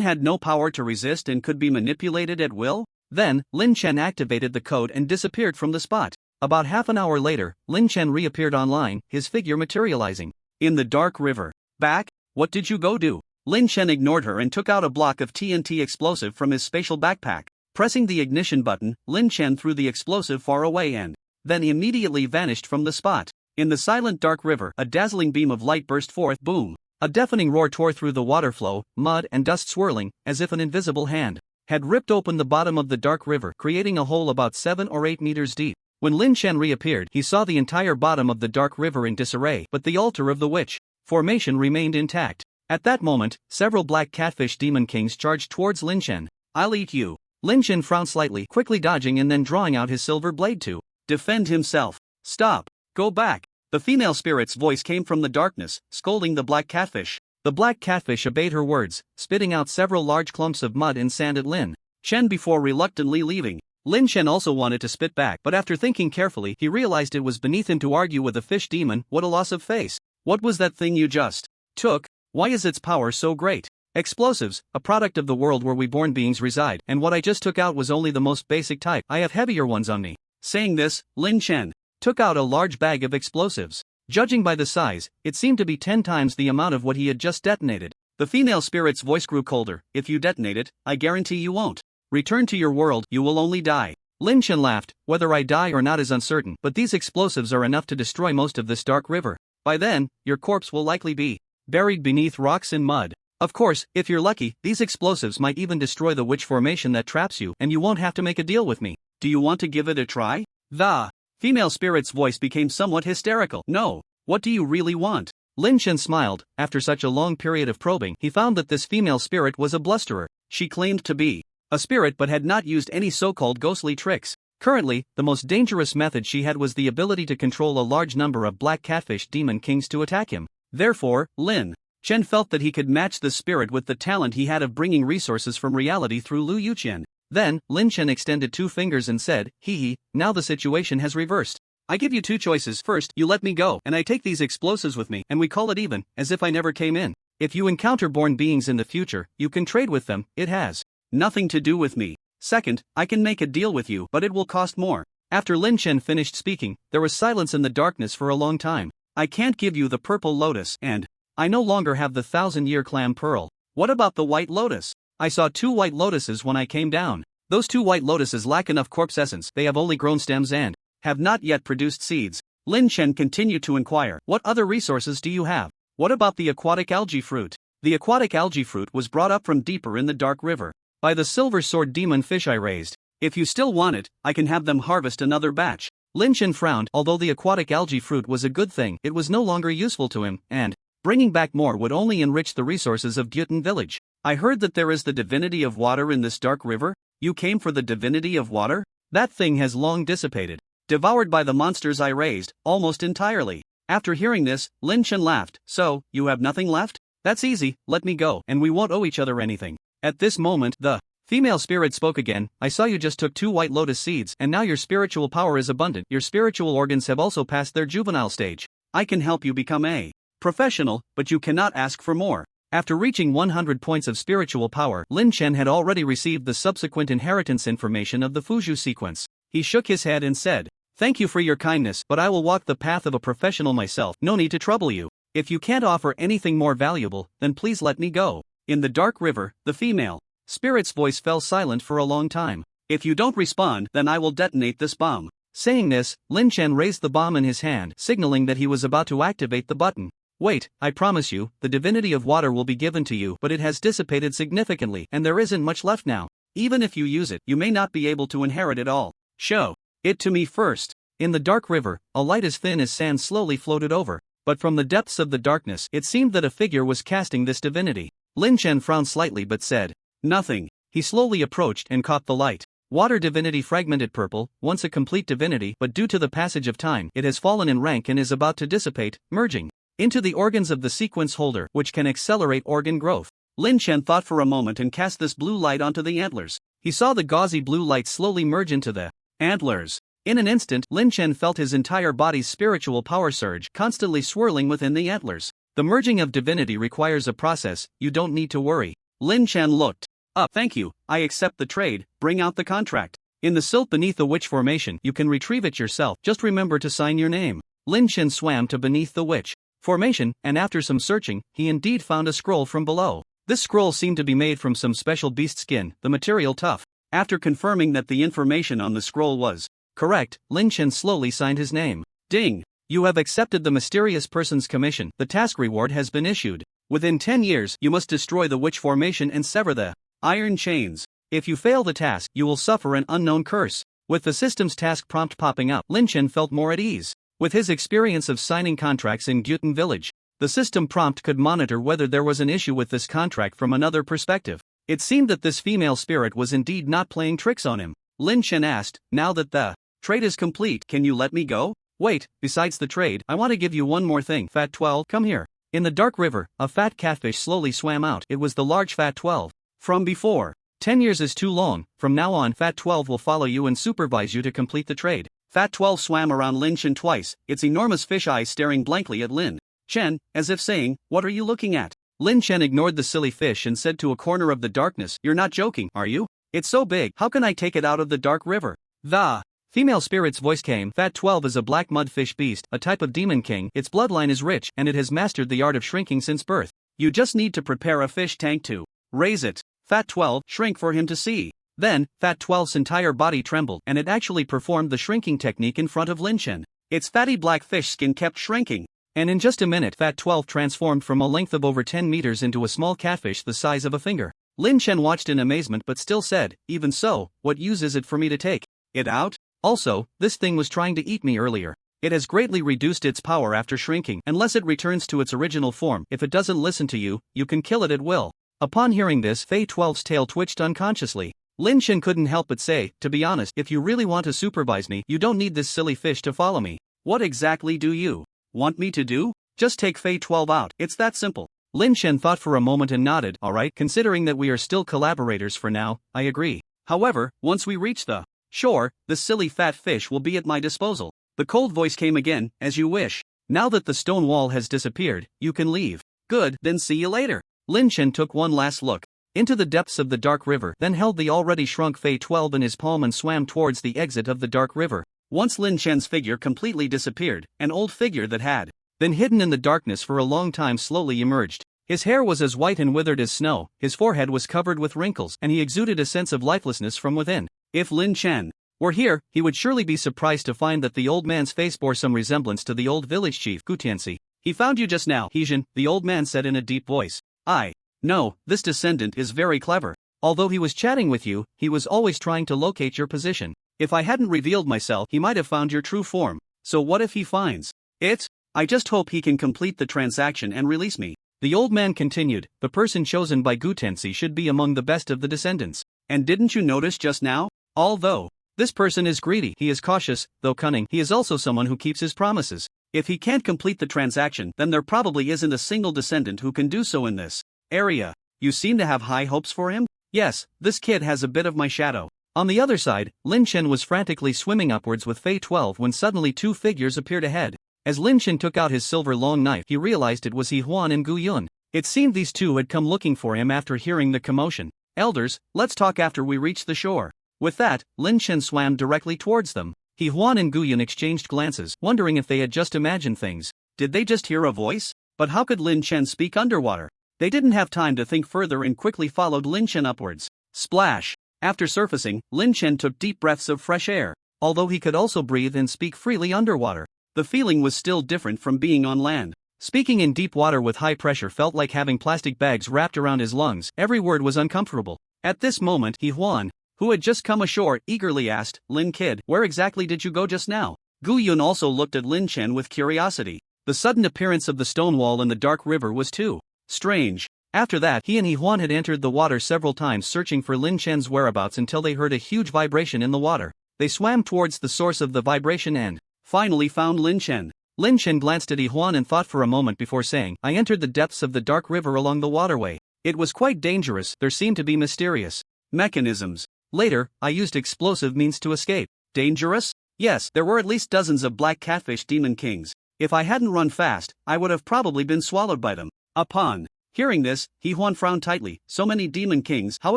had no power to resist and could be manipulated at will? Then, Lin Chen activated the code and disappeared from the spot. About half an hour later, Lin Chen reappeared online, his figure materializing in the dark river. "Back? What did you go do?" Lin Chen ignored her and took out a block of TNT explosive from his spatial backpack. Pressing the ignition button, Lin Chen threw the explosive far away and then immediately vanished from the spot. In the silent dark river, a dazzling beam of light burst forth. Boom! A deafening roar tore through the water flow, mud and dust swirling, as if an invisible hand had ripped open the bottom of the dark river, creating a hole about 7 or 8 meters deep. When Lin Chen reappeared, he saw the entire bottom of the dark river in disarray, but the altar of the witch formation remained intact. At that moment, several black catfish demon kings charged towards Lin Chen. "I'll eat you." Lin Chen frowned slightly, quickly dodging and then drawing out his silver blade to defend himself. "Stop! Go back!" The female spirit's voice came from the darkness, scolding the black catfish. The black catfish obeyed her words, spitting out several large clumps of mud and sand at Lin Chen before reluctantly leaving. Lin Chen also wanted to spit back, but after thinking carefully, he realized it was beneath him to argue with a fish demon. What a loss of face. "What was that thing you just took? Why is its power so great?" "Explosives, a product of the world where we born beings reside, and what I just took out was only the most basic type. I have heavier ones on me." Saying this, Lin Chen took out a large bag of explosives. Judging by the size, it seemed to be 10 times the amount of what he had just detonated. The female spirit's voice grew colder. "If you detonate it, I guarantee you won't return to your world, you will only die." Lin Chen laughed. "Whether I die or not is uncertain, but these explosives are enough to destroy most of this dark river. By then, your corpse will likely be buried beneath rocks and mud. Of course, if you're lucky, these explosives might even destroy the witch formation that traps you, and you won't have to make a deal with me. Do you want to give it a try?" The female spirit's voice became somewhat hysterical. "No. What do you really want?" Lin Chen smiled. After such a long period of probing, he found that this female spirit was a blusterer. She claimed to be a spirit but had not used any so-called ghostly tricks. Currently, the most dangerous method she had was the ability to control a large number of black catfish demon kings to attack him. Therefore, Lin Chen felt that he could match the spirit with the talent he had of bringing resources from reality through Lu Yuqian. Then, Lin Chen extended 2 fingers and said, "Hee, now the situation has reversed. I give you 2 choices. First, you let me go, and I take these explosives with me, and we call it even, as if I never came in. If you encounter born beings in the future, you can trade with them, it has nothing to do with me. Second, I can make a deal with you, but it will cost more." After Lin Chen finished speaking, there was silence in the darkness for a long time. "I can't give you the purple lotus, and I no longer have the 1,000-year clam pearl. What about the white lotus? I saw 2 white lotuses when I came down. Those 2 white lotuses lack enough corpse essence, they have only grown stems and have not yet produced seeds." Lin Chen continued to inquire, "What other resources do you have? What about the aquatic algae fruit?" The aquatic algae fruit was brought up from deeper in the dark river by the silver sword demon fish I raised. If you still want it, I can have them harvest another batch. Lin Chen frowned. Although the aquatic algae fruit was a good thing, it was no longer useful to him, and bringing back more would only enrich the resources of Gyutan village. "I heard that there is the divinity of water in this dark river. You came for the divinity of water? That thing has long dissipated, devoured by the monsters I raised, almost entirely." After hearing this, Lin Chen laughed. "So, you have nothing left? That's easy, let me go, and we won't owe each other anything." At this moment, the female spirit spoke again. "I saw you just took 2 white lotus seeds, and now your spiritual power is abundant. Your spiritual organs have also passed their juvenile stage. I can help you become a professional, but you cannot ask for more." After reaching 100 points of spiritual power, Lin Chen had already received the subsequent inheritance information of the Fuzhou sequence. He shook his head and said, "Thank you for your kindness, but I will walk the path of a professional myself. No need to trouble you. If you can't offer anything more valuable, then please let me go." In the dark river, the female spirit's voice fell silent for a long time. "If you don't respond, then I will detonate this bomb." Saying this, Lin Chen raised the bomb in his hand, signaling that he was about to activate the button. "Wait, I promise you, the divinity of water will be given to you, but it has dissipated significantly, and there isn't much left now. Even if you use it, you may not be able to inherit it all. Show it to me first." In the dark river, a light as thin as sand slowly floated over, but from the depths of the darkness, it seemed that a figure was casting this divinity. Lin Chen frowned slightly but said, "Nothing." He slowly approached and caught the light. Water divinity fragmented purple, once a complete divinity, but due to the passage of time, it has fallen in rank and is about to dissipate, merging into the organs of the sequence holder, which can accelerate organ growth. Lin Chen thought for a moment and cast this blue light onto the antlers. He saw the gauzy blue light slowly merge into the antlers. In an instant, Lin Chen felt his entire body's spiritual power surge, constantly swirling within the antlers. The merging of divinity requires a process, you don't need to worry. Lin Chen looked up. "Thank you, I accept the trade, bring out the contract. In the silt beneath the witch formation, you can retrieve it yourself, just remember to sign your name." Lin Chen swam to beneath the witch formation, and after some searching, he indeed found a scroll from below. This scroll seemed to be made from some special beast skin, the material tough. After confirming that the information on the scroll was correct, Lin Chen slowly signed his name. "Ding! You have accepted the mysterious person's commission. The task reward has been issued. Within 10 years, you must destroy the witch formation and sever the iron chains. If you fail the task, you will suffer an unknown curse." With the system's task prompt popping up, Lin Chen felt more at ease. With his experience of signing contracts in Gyutan village, the system prompt could monitor whether there was an issue with this contract from another perspective. It seemed that this female spirit was indeed not playing tricks on him. Lin Chen asked, "Now that the trade is complete, can you let me go?" "Wait, besides the trade, I want to give you one more thing. Fat 12, come here." In the dark river, a fat catfish slowly swam out. It was the large Fat 12. From before, 10 years is too long. From now on, Fat 12 will follow you and supervise you to complete the trade. Fat 12 swam around Lin Chen twice, its enormous fish eyes staring blankly at Lin Chen, as if saying, "What are you looking at?" Lin Chen ignored the silly fish and said to a corner of the darkness, "You're not joking, are you? It's so big, how can I take it out of the dark river?" The female spirit's voice came. "Fat 12 is a black mudfish beast, a type of demon king. Its bloodline is rich, and it has mastered the art of shrinking since birth. You just need to prepare a fish tank to raise it. Fat 12, shrink for him to see." Then, Fat 12's entire body trembled, and it actually performed the shrinking technique in front of Lin Chen. Its fatty black fish skin kept shrinking, and in just a minute Fat 12 transformed from a length of over 10 meters into a small catfish the size of a finger. Lin Chen watched in amazement but still said, "Even so, what use is it for me to take it out? Also, this thing was trying to eat me earlier. It has greatly reduced its power after shrinking. Unless it returns to its original form, if it doesn't listen to you, you can kill it at will." Upon hearing this, Fei 12's tail twitched unconsciously. Lin Chen couldn't help but say, to be honest, if you really want to supervise me, you don't need this silly fish to follow me. What exactly do you want me to do? Just take Fei 12 out, it's that simple. Lin Chen thought for a moment and nodded. Alright, considering that we are still collaborators for now, I agree. However, once we reach the shore, this silly fat fish will be at my disposal. The cold voice came again, as you wish. Now that the stone wall has disappeared, you can leave. Good, then see you later. Lin Chen took one last look into the depths of the dark river, then held the already shrunk Fei 12 in his palm and swam towards the exit of the dark river. Once Lin Chen's figure completely disappeared, an old figure that had been hidden in the darkness for a long time slowly emerged. His hair was as white and withered as snow, his forehead was covered with wrinkles, and he exuded a sense of lifelessness from within. If Lin Chen were here, he would surely be surprised to find that the old man's face bore some resemblance to the old village chief, Gu Tianxi. He found you just now, Heejin, the old man said in a deep voice. I know, this descendant is very clever. Although he was chatting with you, he was always trying to locate your position. If I hadn't revealed myself, he might have found your true form. So what if he finds it? I just hope he can complete the transaction and release me. The old man continued, the person chosen by Gu Tianxi should be among the best of the descendants. And didn't you notice just now? Although this person is greedy, he is cautious, though cunning, he is also someone who keeps his promises. If he can't complete the transaction, then there probably isn't a single descendant who can do so in this area. You seem to have high hopes for him? Yes, this kid has a bit of my shadow. On the other side, Lin Chen was frantically swimming upwards with Fei 12 when suddenly two figures appeared ahead. As Lin Chen took out his silver long knife, he realized it was He Huan and Gu Yun. It seemed these two had come looking for him after hearing the commotion. Elders, let's talk after we reach the shore. With that, Lin Chen swam directly towards them. He Huan and Gu Yun exchanged glances, wondering if they had just imagined things. Did they just hear a voice? But how could Lin Chen speak underwater? They didn't have time to think further and quickly followed Lin Chen upwards. Splash! After surfacing, Lin Chen took deep breaths of fresh air. Although he could also breathe and speak freely underwater, the feeling was still different from being on land. Speaking in deep water with high pressure felt like having plastic bags wrapped around his lungs. Every word was uncomfortable. At this moment, He Huan, who had just come ashore, eagerly asked, Lin kid, where exactly did you go just now? Gu Yun also looked at Lin Chen with curiosity. The sudden appearance of the stone wall in the dark river was too strange. After that, he and He Huan had entered the water several times searching for Lin Chen's whereabouts until they heard a huge vibration in the water. They swam towards the source of the vibration and finally found Lin Chen. Lin Chen glanced at He Huan and thought for a moment before saying, I entered the depths of the dark river along the waterway. It was quite dangerous, there seemed to be mysterious mechanisms. Later, I used explosive means to escape. Dangerous? Yes, there were at least dozens of black catfish demon kings. If I hadn't run fast, I would have probably been swallowed by them. Upon hearing this, He Huan frowned tightly. So many demon kings, how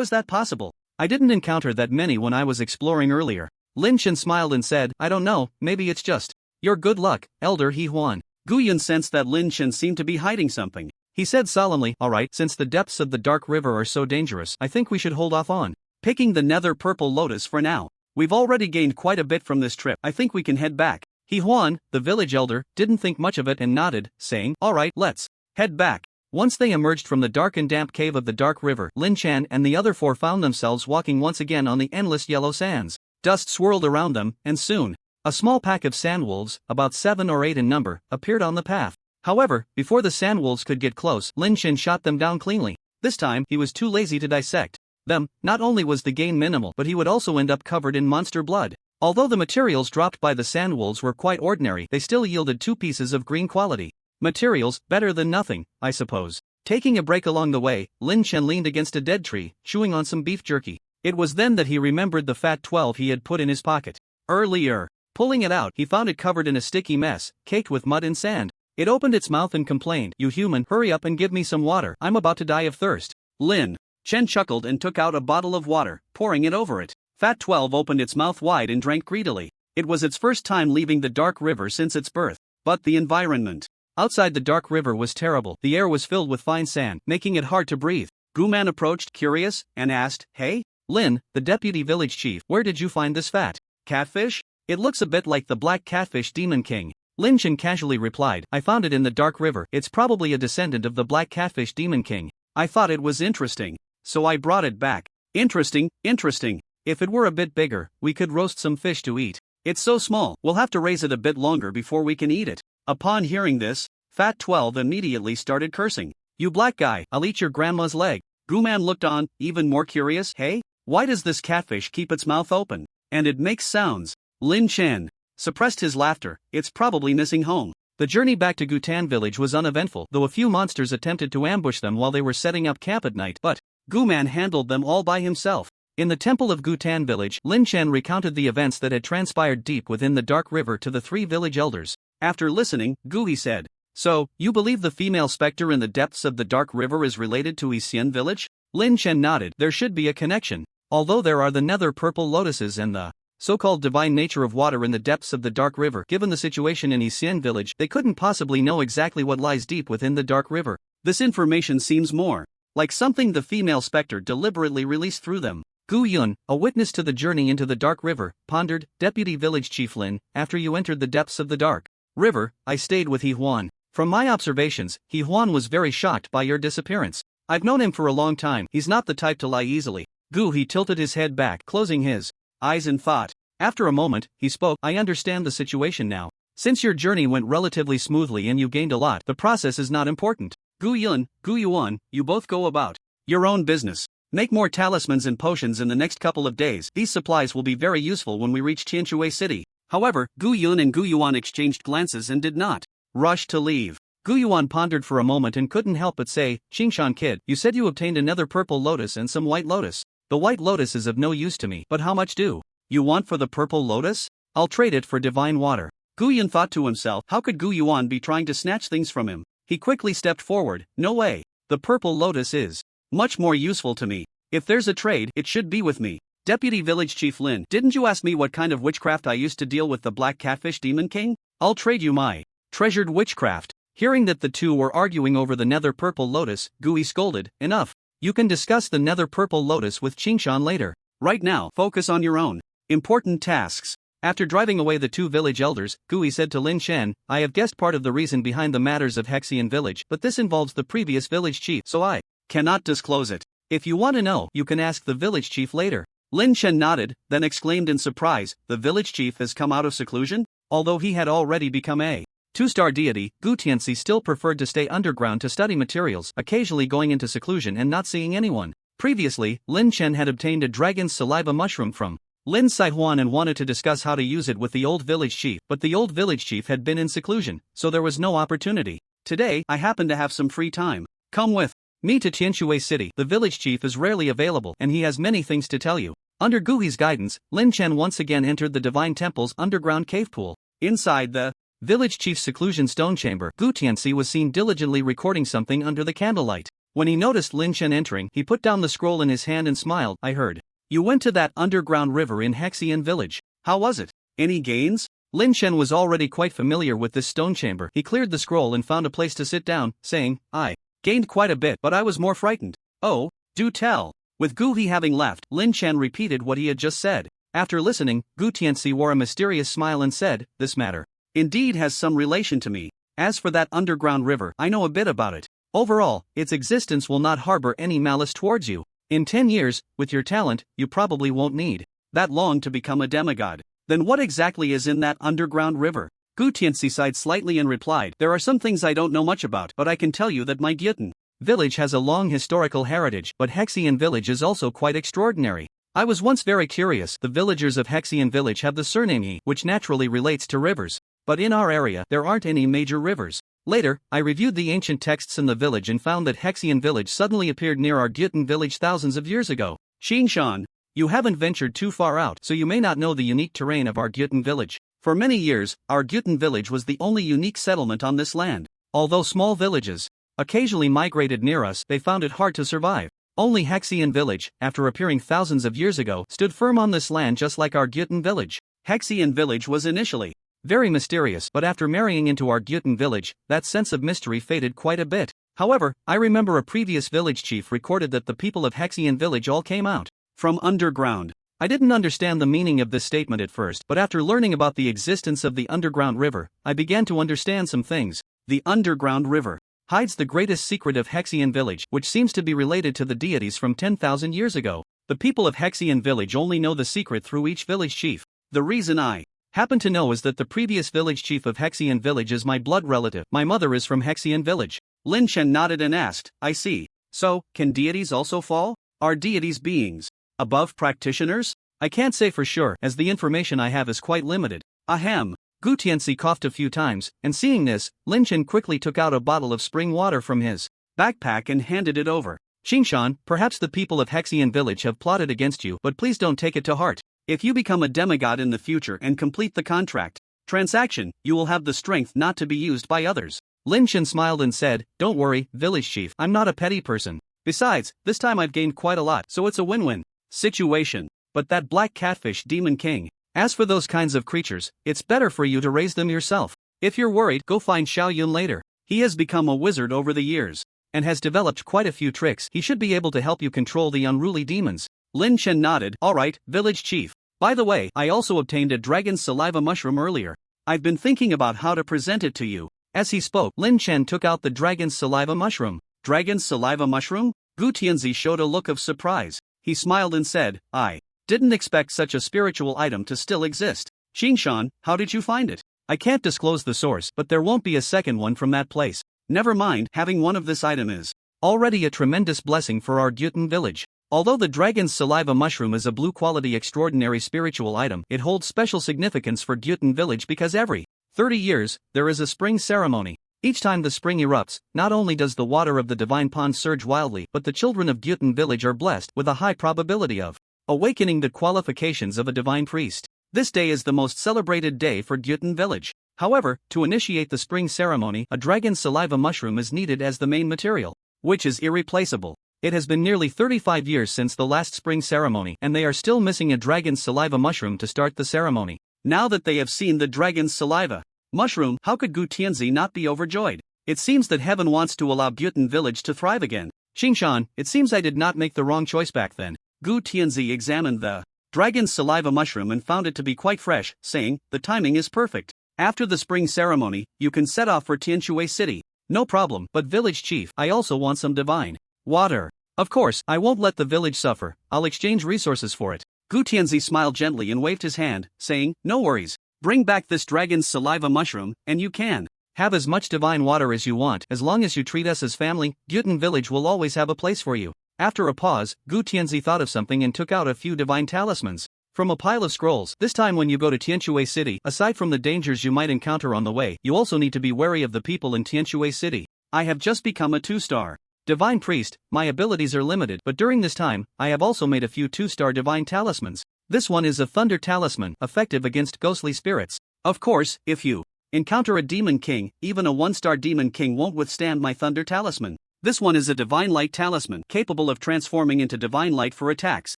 is that possible? I didn't encounter that many when I was exploring earlier. Lin Chen smiled and said, I don't know, maybe it's just your good luck, Elder He Huan. Gu Yun sensed that Lin Chen seemed to be hiding something. He said solemnly, alright, since the depths of the dark river are so dangerous, I think we should hold off on picking the nether purple lotus for now. We've already gained quite a bit from this trip, I think we can head back. He Huan, the village elder, didn't think much of it and nodded, saying, alright, let's head back. Once they emerged from the dark and damp cave of the dark river, Lin Chen and the other four found themselves walking once again on the endless yellow sands. Dust swirled around them, and soon, a small pack of sandwolves, about 7 or 8 in number, appeared on the path. However, before the sandwolves could get close, Lin Chen shot them down cleanly. This time, he was too lazy to dissect them. Not only was the gain minimal, but he would also end up covered in monster blood. Although the materials dropped by the sandwolves were quite ordinary, they still yielded 2 pieces of green quality. Materials, better than nothing, I suppose. Taking a break along the way, Lin Chen leaned against a dead tree, chewing on some beef jerky. It was then that he remembered the fat 12 he had put in his pocket earlier. Pulling it out, he found it covered in a sticky mess, caked with mud and sand. It opened its mouth and complained, You human, hurry up and give me some water, I'm about to die of thirst. Lin Chen chuckled and took out a bottle of water, pouring it over it. Fat 12 opened its mouth wide and drank greedily. It was its first time leaving the dark river since its birth. But the environment outside the dark river was terrible. The air was filled with fine sand, making it hard to breathe. Guman approached, curious, and asked, Hey, Lin, the deputy village chief, where did you find this fat catfish? It looks a bit like the black catfish demon king. Lin Chen casually replied, I found it in the dark river. It's probably a descendant of the black catfish demon king. I thought it was interesting, so I brought it back. Interesting, interesting. If it were a bit bigger, we could roast some fish to eat. It's so small, we'll have to raise it a bit longer before we can eat it. Upon hearing this, Fat 12 immediately started cursing. You black guy, I'll eat your grandma's leg. Guman looked on, even more curious. Hey, Why does this catfish keep its mouth open? And it makes sounds. Lin Chen suppressed his laughter. It's probably missing home. The journey back to Gutan village was uneventful, though a few monsters attempted to ambush them while they were setting up camp at night, but Gu-man handled them all by himself. In the temple of Gutan village, Lin Chen recounted the events that had transpired deep within the dark river to the 3 village elders. After listening, Gu said, "So, you believe the female specter in the depths of the dark river is related to Xian village?" Lin Chen nodded. There should be a connection. Although there are the nether purple lotuses and the so-called divine nature of water in the depths of the dark river, given the situation in Xian village, they couldn't possibly know exactly what lies deep within the dark river. This information seems more like something the female specter deliberately released through them. Gu Yun, a witness to the journey into the dark river, pondered, "Deputy Village Chief Lin, after you entered the depths of the dark river, I stayed with He Huan. From my observations, He Huan was very shocked by your disappearance. I've known him for a long time. He's not the type to lie easily." He tilted his head back, closing his eyes in thought. After a moment, he spoke, "I understand the situation now. Since your journey went relatively smoothly and you gained a lot, the process is not important. Gu Yun, Gu Yuan, you both go about your own business. Make more talismans and potions in the next couple of days. These supplies will be very useful when we reach Tianshui City." However, Gu Yun and Gu Yuan exchanged glances and did not rush to leave. Gu Yuan pondered for a moment and couldn't help but say, "Qingshan kid, you said you obtained another purple lotus and some white lotus. The white lotus is of no use to me, but how much do you want for the purple lotus? I'll trade it for divine water." Gu Yun thought to himself, how could Gu Yuan be trying to snatch things from him? He quickly stepped forward. "No way. The purple lotus is much more useful to me. If there's a trade, it should be with me. Deputy Village Chief Lin, didn't you ask me what kind of witchcraft I used to deal with the Black Catfish Demon King? I'll trade you my treasured witchcraft." Hearing that the two were arguing over the nether purple lotus, Gui scolded, "Enough. You can discuss the nether purple lotus with Qingshan later. Right now, focus on your own important tasks." After driving away the 2 village elders, Gui said to Lin Chen, "I have guessed part of the reason behind the matters of Hexian village, but this involves the previous village chief, so I cannot disclose it. If you want to know, you can ask the village chief later." Lin Chen nodded, then exclaimed in surprise, "The village chief has come out of seclusion?" Although he had already become a 2-star deity, Gu Tianxi still preferred to stay underground to study materials, occasionally going into seclusion and not seeing anyone. Previously, Lin Chen had obtained a dragon's saliva mushroom from Lin Saihuan and wanted to discuss how to use it with the old village chief, but the old village chief had been in seclusion, so there was no opportunity. "Today, I happen to have some free time. Come with me to Tianshui City. The village chief is rarely available and he has many things to tell you." Under Gui's guidance, Lin Chen once again entered the Divine Temple's underground cave pool. Inside the village chief's seclusion stone chamber, Gu Tianxi was seen diligently recording something under the candlelight. When he noticed Lin Chen entering, he put down the scroll in his hand and smiled. "I heard you went to that underground river in Hexian village. How was it? Any gains?" Lin Chen was already quite familiar with this stone chamber. He cleared the scroll and found a place to sit down, saying, "I gained quite a bit, but I was more frightened." "Oh, do tell." With Gu having left, Lin Chen repeated what he had just said. After listening, Gu Tianxi wore a mysterious smile and said, "This matter indeed has some relation to me. As for that underground river, I know a bit about it. Overall, its existence will not harbor any malice towards you. In 10 years, with your talent, you probably won't need that long to become a demigod." "Then what exactly is in that underground river?" Gu Tianxi sighed slightly and replied, "There are some things I don't know much about, but I can tell you that my Gyutan village has a long historical heritage, but Hexian village is also quite extraordinary. I was once very curious. The villagers of Hexian village have the surname He, which naturally relates to rivers. But in our area, there aren't any major rivers. Later, I reviewed the ancient texts in the village and found that Hexian village suddenly appeared near our Gyutan village thousands of years ago. Qingshan, you haven't ventured too far out, so you may not know the unique terrain of our Gyutan village. For many years, our Gyutan village was the only unique settlement on this land. Although small villages occasionally migrated near us, they found it hard to survive. Only Hexian village, after appearing thousands of years ago, stood firm on this land just like our Gyutan village. Hexian village was initially very mysterious, but after marrying into our Gyutan village, that sense of mystery faded quite a bit. However, I remember a previous village chief recorded that the people of Hexian village all came out from underground. I didn't understand the meaning of this statement at first, but after learning about the existence of the underground river, I began to understand some things. The underground river hides the greatest secret of Hexian village, which seems to be related to the deities from 10,000 years ago. The people of Hexian village only know the secret through each village chief. The reason I happen to know is that the previous village chief of Hexian village is my blood relative. My mother is from Hexian village. Lin Chen nodded and asked, I see. So, can deities also fall? Are deities beings Above practitioners? I can't say for sure, as the information I have is quite limited. Ahem. Gu Tianzi coughed a few times, and seeing this, Lin Chen quickly took out a bottle of spring water from his backpack and handed it over. Qingshan, perhaps the people of Hexian village have plotted against you, but please don't take it to heart. If you become a demigod in the future and complete the contract transaction, you will have the strength not to be used by others. Lin Chen smiled and said, "Don't worry, village chief, I'm not a petty person. Besides, this time I've gained quite a lot, so it's a win-win situation. But that black catfish Demon King, as for those kinds of creatures, it's better for you to raise them yourself. If you're worried, go find Xiao Yun later. He has become a wizard over the years, and has developed quite a few tricks. He should be able to help you control the unruly demons." Lin Chen nodded. "Alright, village chief. By the way, I also obtained a dragon's saliva mushroom earlier. I've been thinking about how to present it to you." As he spoke, Lin Chen took out the dragon's saliva mushroom. Dragon's saliva mushroom? Gu Tianzi showed a look of surprise. He smiled and said, "I didn't expect such a spiritual item to still exist. Qingshan, how did you find it? I can't disclose the source, but there won't be a second one from that place. Never mind, having one of this item is already a tremendous blessing for our Dutton village. Although the dragon's saliva mushroom is a blue-quality extraordinary spiritual item, it holds special significance for Dutton village because every 30 years, there is a spring ceremony. Each time the spring erupts, not only does the water of the divine pond surge wildly, but the children of Dutton village are blessed with a high probability of awakening the qualifications of a divine priest. This day is the most celebrated day for Dutton village. However, to initiate the spring ceremony, a dragon's saliva mushroom is needed as the main material, which is irreplaceable. It has been nearly 35 years since the last spring ceremony, and they are still missing a dragon's saliva mushroom to start the ceremony. Now that they have seen the dragon's saliva mushroom, how could Gu Tianzi not be overjoyed? It seems that heaven wants to allow Dutton village to thrive again. Qingshan, it seems I did not make the wrong choice back then. Gu Tianzi examined the dragon's saliva mushroom and found it to be quite fresh, saying, "The timing is perfect. After the spring ceremony, you can set off for Tianshui City." "No problem, but village chief, I also want some divine water." "Of course, I won't let the village suffer. I'll exchange resources for it." Gu Tianzi smiled gently and waved his hand, saying, "No worries. Bring back this dragon's saliva mushroom, and you can have as much divine water as you want. As long as you treat us as family, Dutton village will always have a place for you." After a pause, Gu Tianzi thought of something and took out a few divine talismans from a pile of scrolls. "This time when you go to Tianshui City, aside from the dangers you might encounter on the way, you also need to be wary of the people in Tianshui City. I have just become a 2-star divine priest. My abilities are limited, but during this time, I have also made a few 2-star divine talismans. This one is a thunder talisman, effective against ghostly spirits. Of course, if you encounter a demon king, even a 1-star demon king won't withstand my thunder talisman. This one is a divine light talisman, capable of transforming into divine light for attacks.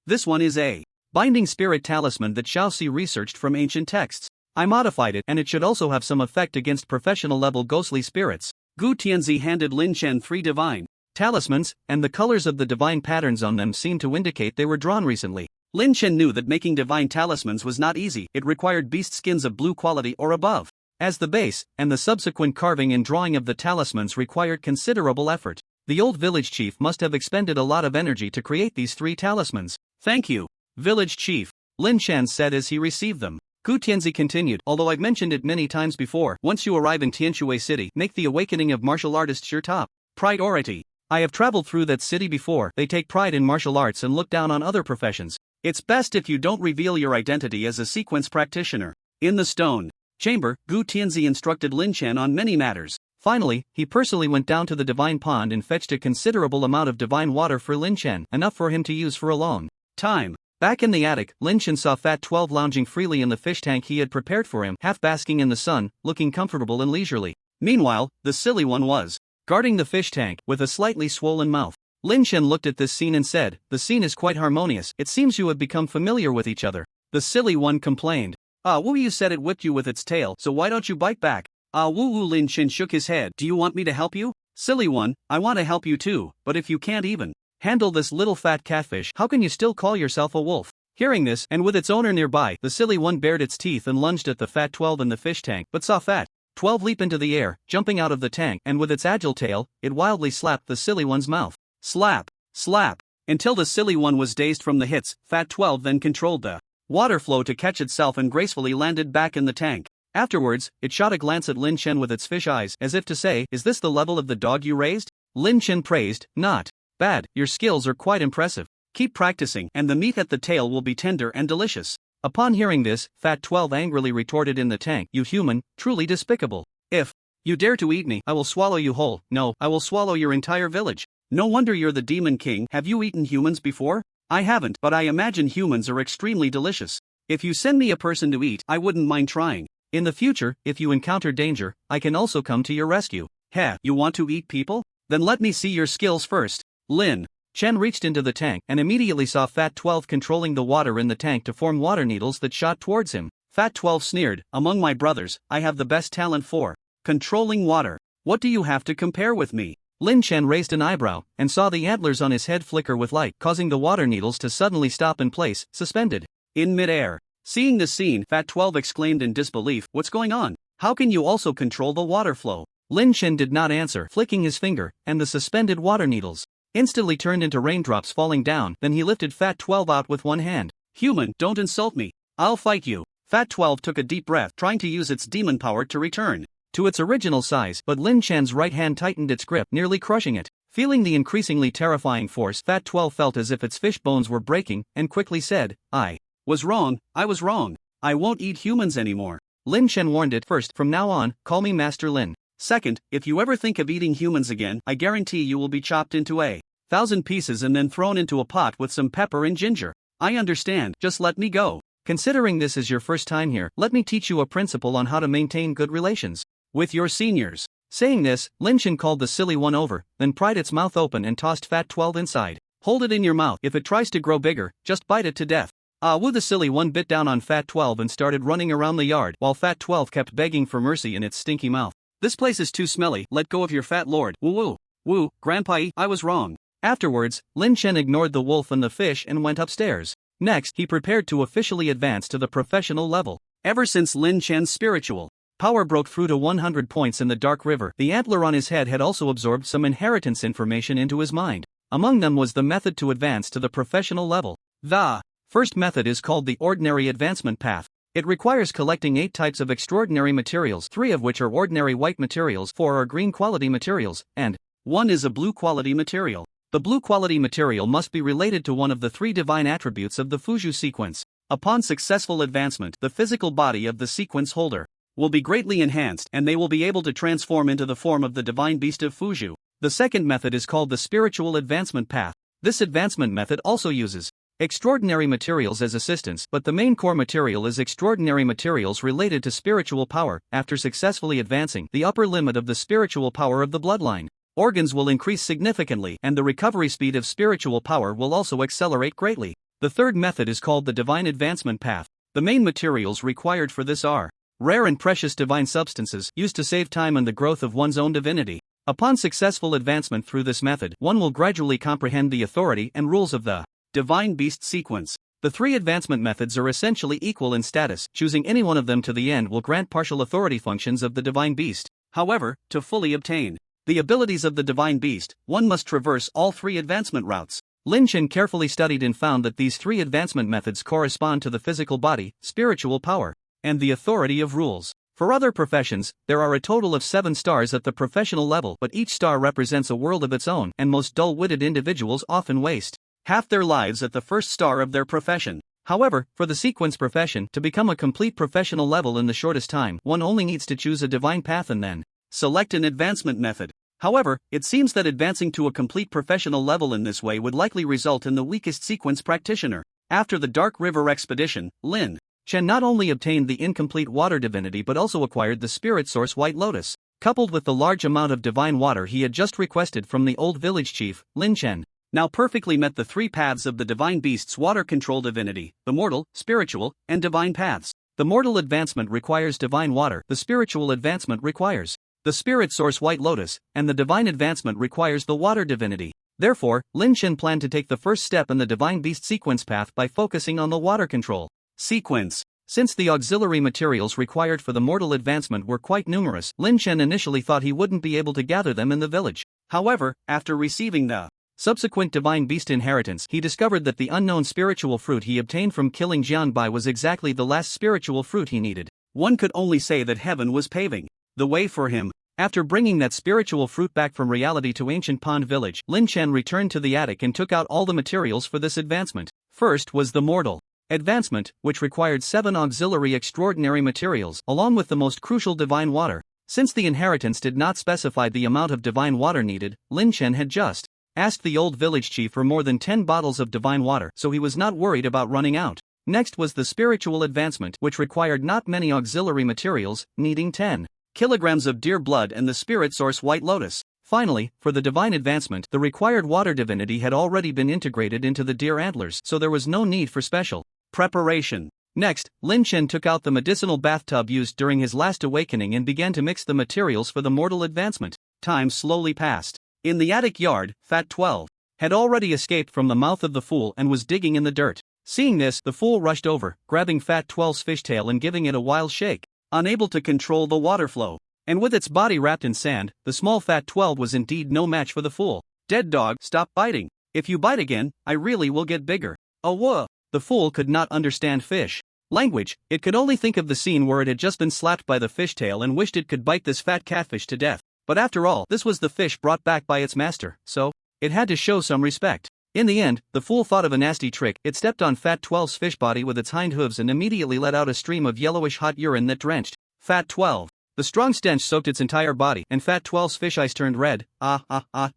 This one is a binding spirit talisman that Xiaoxi researched from ancient texts. I modified it, and it should also have some effect against professional-level ghostly spirits." Gu Tianzi handed Lin Chen 3 divine talismans, and the colors of the divine patterns on them seemed to indicate they were drawn recently. Lin Chen knew that making divine talismans was not easy. It required beast skins of blue quality or above as the base, and the subsequent carving and drawing of the talismans required considerable effort. The old village chief must have expended a lot of energy to create these 3 talismans. "Thank you, village chief," Lin Chen said as he received them. Gu Tianzi continued, "Although I've mentioned it many times before, once you arrive in Tianshui City, make the awakening of martial artists your top priority. I have traveled through that city before. They take pride in martial arts and look down on other professions. It's best if you don't reveal your identity as a sequence practitioner." In the stone chamber, Gu Tianzi instructed Lin Chen on many matters. Finally, he personally went down to the divine pond and fetched a considerable amount of divine water for Lin Chen, enough for him to use for a long time. Back in the attic, Lin Chen saw Fat 12 lounging freely in the fish tank he had prepared for him, half basking in the sun, looking comfortable and leisurely. Meanwhile, the silly one was guarding the fish tank, with a slightly swollen mouth. Lin Chen looked at this scene and said, "The scene is quite harmonious. It seems you have become familiar with each other." The silly one complained. "Ah woo, you said it whipped you with its tail, so why don't you bite back?" "Ah woo woo." Lin Chen shook his head. "Do you want me to help you?" "Silly one, I want to help you too, but if you can't even handle this little fat catfish, how can you still call yourself a wolf?" Hearing this, and with its owner nearby, the silly one bared its teeth and lunged at the Fat 12 in the fish tank, but saw Fat 12 leap into the air, jumping out of the tank, and with its agile tail, it wildly slapped the silly one's mouth. Slap, slap, until the silly one was dazed from the hits. Fat 12 then controlled the water flow to catch itself and gracefully landed back in the tank. Afterwards, it shot a glance at Lin Chen with its fish eyes, as if to say, "Is this the level of the dog you raised?" Lin Chen praised, "Not bad, your skills are quite impressive. Keep practicing, and the meat at the tail will be tender and delicious. Upon hearing this, Fat 12 angrily retorted in the tank, "You human, truly despicable. If you dare to eat me, I will swallow you whole. No, I will swallow your entire village. No wonder you're the Demon King. Have you eaten humans before? I haven't, but I imagine humans are extremely delicious. If you send me a person to eat, I wouldn't mind trying. In the future, if you encounter danger, I can also come to your rescue." "Heh, you want to eat people? Then let me see your skills first." Lin Chen reached into the tank and immediately saw Fat 12 controlling the water in the tank to form water needles that shot towards him. Fat 12 sneered, "Among my brothers, I have the best talent for controlling water. What do you have to compare with me?" Lin Chen raised an eyebrow and saw the antlers on his head flicker with light, causing the water needles to suddenly stop in place, suspended in midair. Seeing the scene, Fat 12 exclaimed in disbelief, "What's going on? How can you also control the water flow?" Lin Chen did not answer, flicking his finger, and the suspended water needles instantly turned into raindrops falling down. Then he lifted Fat 12 out with one hand. "Human, don't insult me. I'll fight you." Fat 12 took a deep breath, trying to use its demon power to return to its original size, but Lin Chen's right hand tightened its grip, nearly crushing it. Feeling the increasingly terrifying force, Fat 12 felt as if its fish bones were breaking, and quickly said, I was wrong. I won't eat humans anymore." Lin Chen warned it, "First, from now on, call me Master Lin. Second, if you ever think of eating humans again, I guarantee you will be chopped into 1,000 pieces and then thrown into a pot with some pepper and ginger." "I understand, just let me go. Considering this is your first time here, let me teach you a principle on how to maintain good relations with your seniors." Saying this, Lin Chen called the silly one over, then pried its mouth open and tossed Fat 12 inside. "Hold it in your mouth. If it tries to grow bigger, just bite it to death." The silly one bit down on Fat 12 and started running around the yard, while Fat 12 kept begging for mercy in its stinky mouth. "This place is too smelly. Let go of your fat lord. Woo woo. Woo, Grandpa, I was wrong." Afterwards, Lin Chen ignored the wolf and the fish and went upstairs. Next, he prepared to officially advance to the professional level. Ever since Lin Chen's spiritual power broke through to 100 points in the Dark River, the antler on his head had also absorbed some inheritance information into his mind. Among them was the method to advance to the professional level. The first method is called the Ordinary Advancement Path. It requires collecting 8 types of extraordinary materials, 3 of which are ordinary white materials, 4 are green quality materials, and 1 is a blue quality material. The blue quality material must be related to one of the 3 divine attributes of the Fuju sequence. Upon successful advancement, the physical body of the sequence holder will be greatly enhanced, and they will be able to transform into the form of the divine beast of Fuju. The second method is called the Spiritual Advancement Path. This advancement method also uses extraordinary materials as assistance, but the main core material is extraordinary materials related to spiritual power. After successfully advancing the upper limit of the spiritual power of the bloodline, organs will increase significantly, and the recovery speed of spiritual power will also accelerate greatly. The third method is called the Divine Advancement Path. The main materials required for this are rare and precious divine substances used to save time and the growth of one's own divinity. Upon successful advancement through this method, one will gradually comprehend the authority and rules of the Divine Beast sequence. The 3 advancement methods are essentially equal in status. Choosing any one of them to the end will grant partial authority functions of the Divine Beast. However, to fully obtain the abilities of the Divine Beast, one must traverse all 3 advancement routes. Lin Chen carefully studied and found that these 3 advancement methods correspond to the physical body, spiritual power, and the authority of rules. For other professions, there are a total of 7 stars at the professional level, but each star represents a world of its own, and most dull-witted individuals often waste half their lives at the first star of their profession. However, for the sequence profession, to become a complete professional level in the shortest time, one only needs to choose a divine path and then select an advancement method. However, it seems that advancing to a complete professional level in this way would likely result in the weakest sequence practitioner. After the Dark River expedition, Lin Chen not only obtained the incomplete water divinity but also acquired the spirit source White Lotus. Coupled with the large amount of divine water he had just requested from the old village chief, Lin Chen now perfectly met the 3 paths of the divine beast's water control divinity: the mortal, spiritual, and divine paths. The mortal advancement requires divine water, the spiritual advancement requires the spirit source White Lotus, and the divine advancement requires the water divinity. Therefore, Lin Chen planned to take the first step in the divine beast sequence path by focusing on the water control sequence. Since the auxiliary materials required for the mortal advancement were quite numerous, Lin Chen initially thought he wouldn't be able to gather them in the village. However, after receiving the subsequent divine beast inheritance, he discovered that the unknown spiritual fruit he obtained from killing Jianbai was exactly the last spiritual fruit he needed. One could only say that heaven was paving the way for him. After bringing that spiritual fruit back from reality to ancient Pond Village, Lin Chen returned to the attic and took out all the materials for this advancement. First was the mortal advancement, which required 7 auxiliary extraordinary materials, along with the most crucial divine water. Since the inheritance did not specify the amount of divine water needed, Lin Chen had just asked the old village chief for more than 10 bottles of divine water, so he was not worried about running out. Next was the spiritual advancement, which required not many auxiliary materials, needing 10 kilograms of deer blood and the spirit source white lotus. Finally, for the divine advancement, the required water divinity had already been integrated into the deer antlers, so there was no need for special preparation. Next, Lin Chen took out the medicinal bathtub used during his last awakening and began to mix the materials for the mortal advancement. Time slowly passed. In the attic yard, Fat 12 had already escaped from the mouth of the fool and was digging in the dirt. Seeing this, the fool rushed over, grabbing Fat 12's fishtail and giving it a wild shake. Unable to control the water flow, and with its body wrapped in sand, the small Fat 12 was indeed no match for the fool. Dead dog, stop biting. If you bite again, I really will get bigger. Oh whoa. The fool could not understand fish language. It could only think of the scene where it had just been slapped by the fishtail and wished it could bite this fat catfish to death. But after all, this was the fish brought back by its master, so it had to show some respect. In the end, the fool thought of a nasty trick. It stepped on Fat 12's fish body with its hind hooves and immediately let out a stream of yellowish hot urine that drenched Fat 12. The strong stench soaked its entire body, and Fat 12's fish eyes turned red.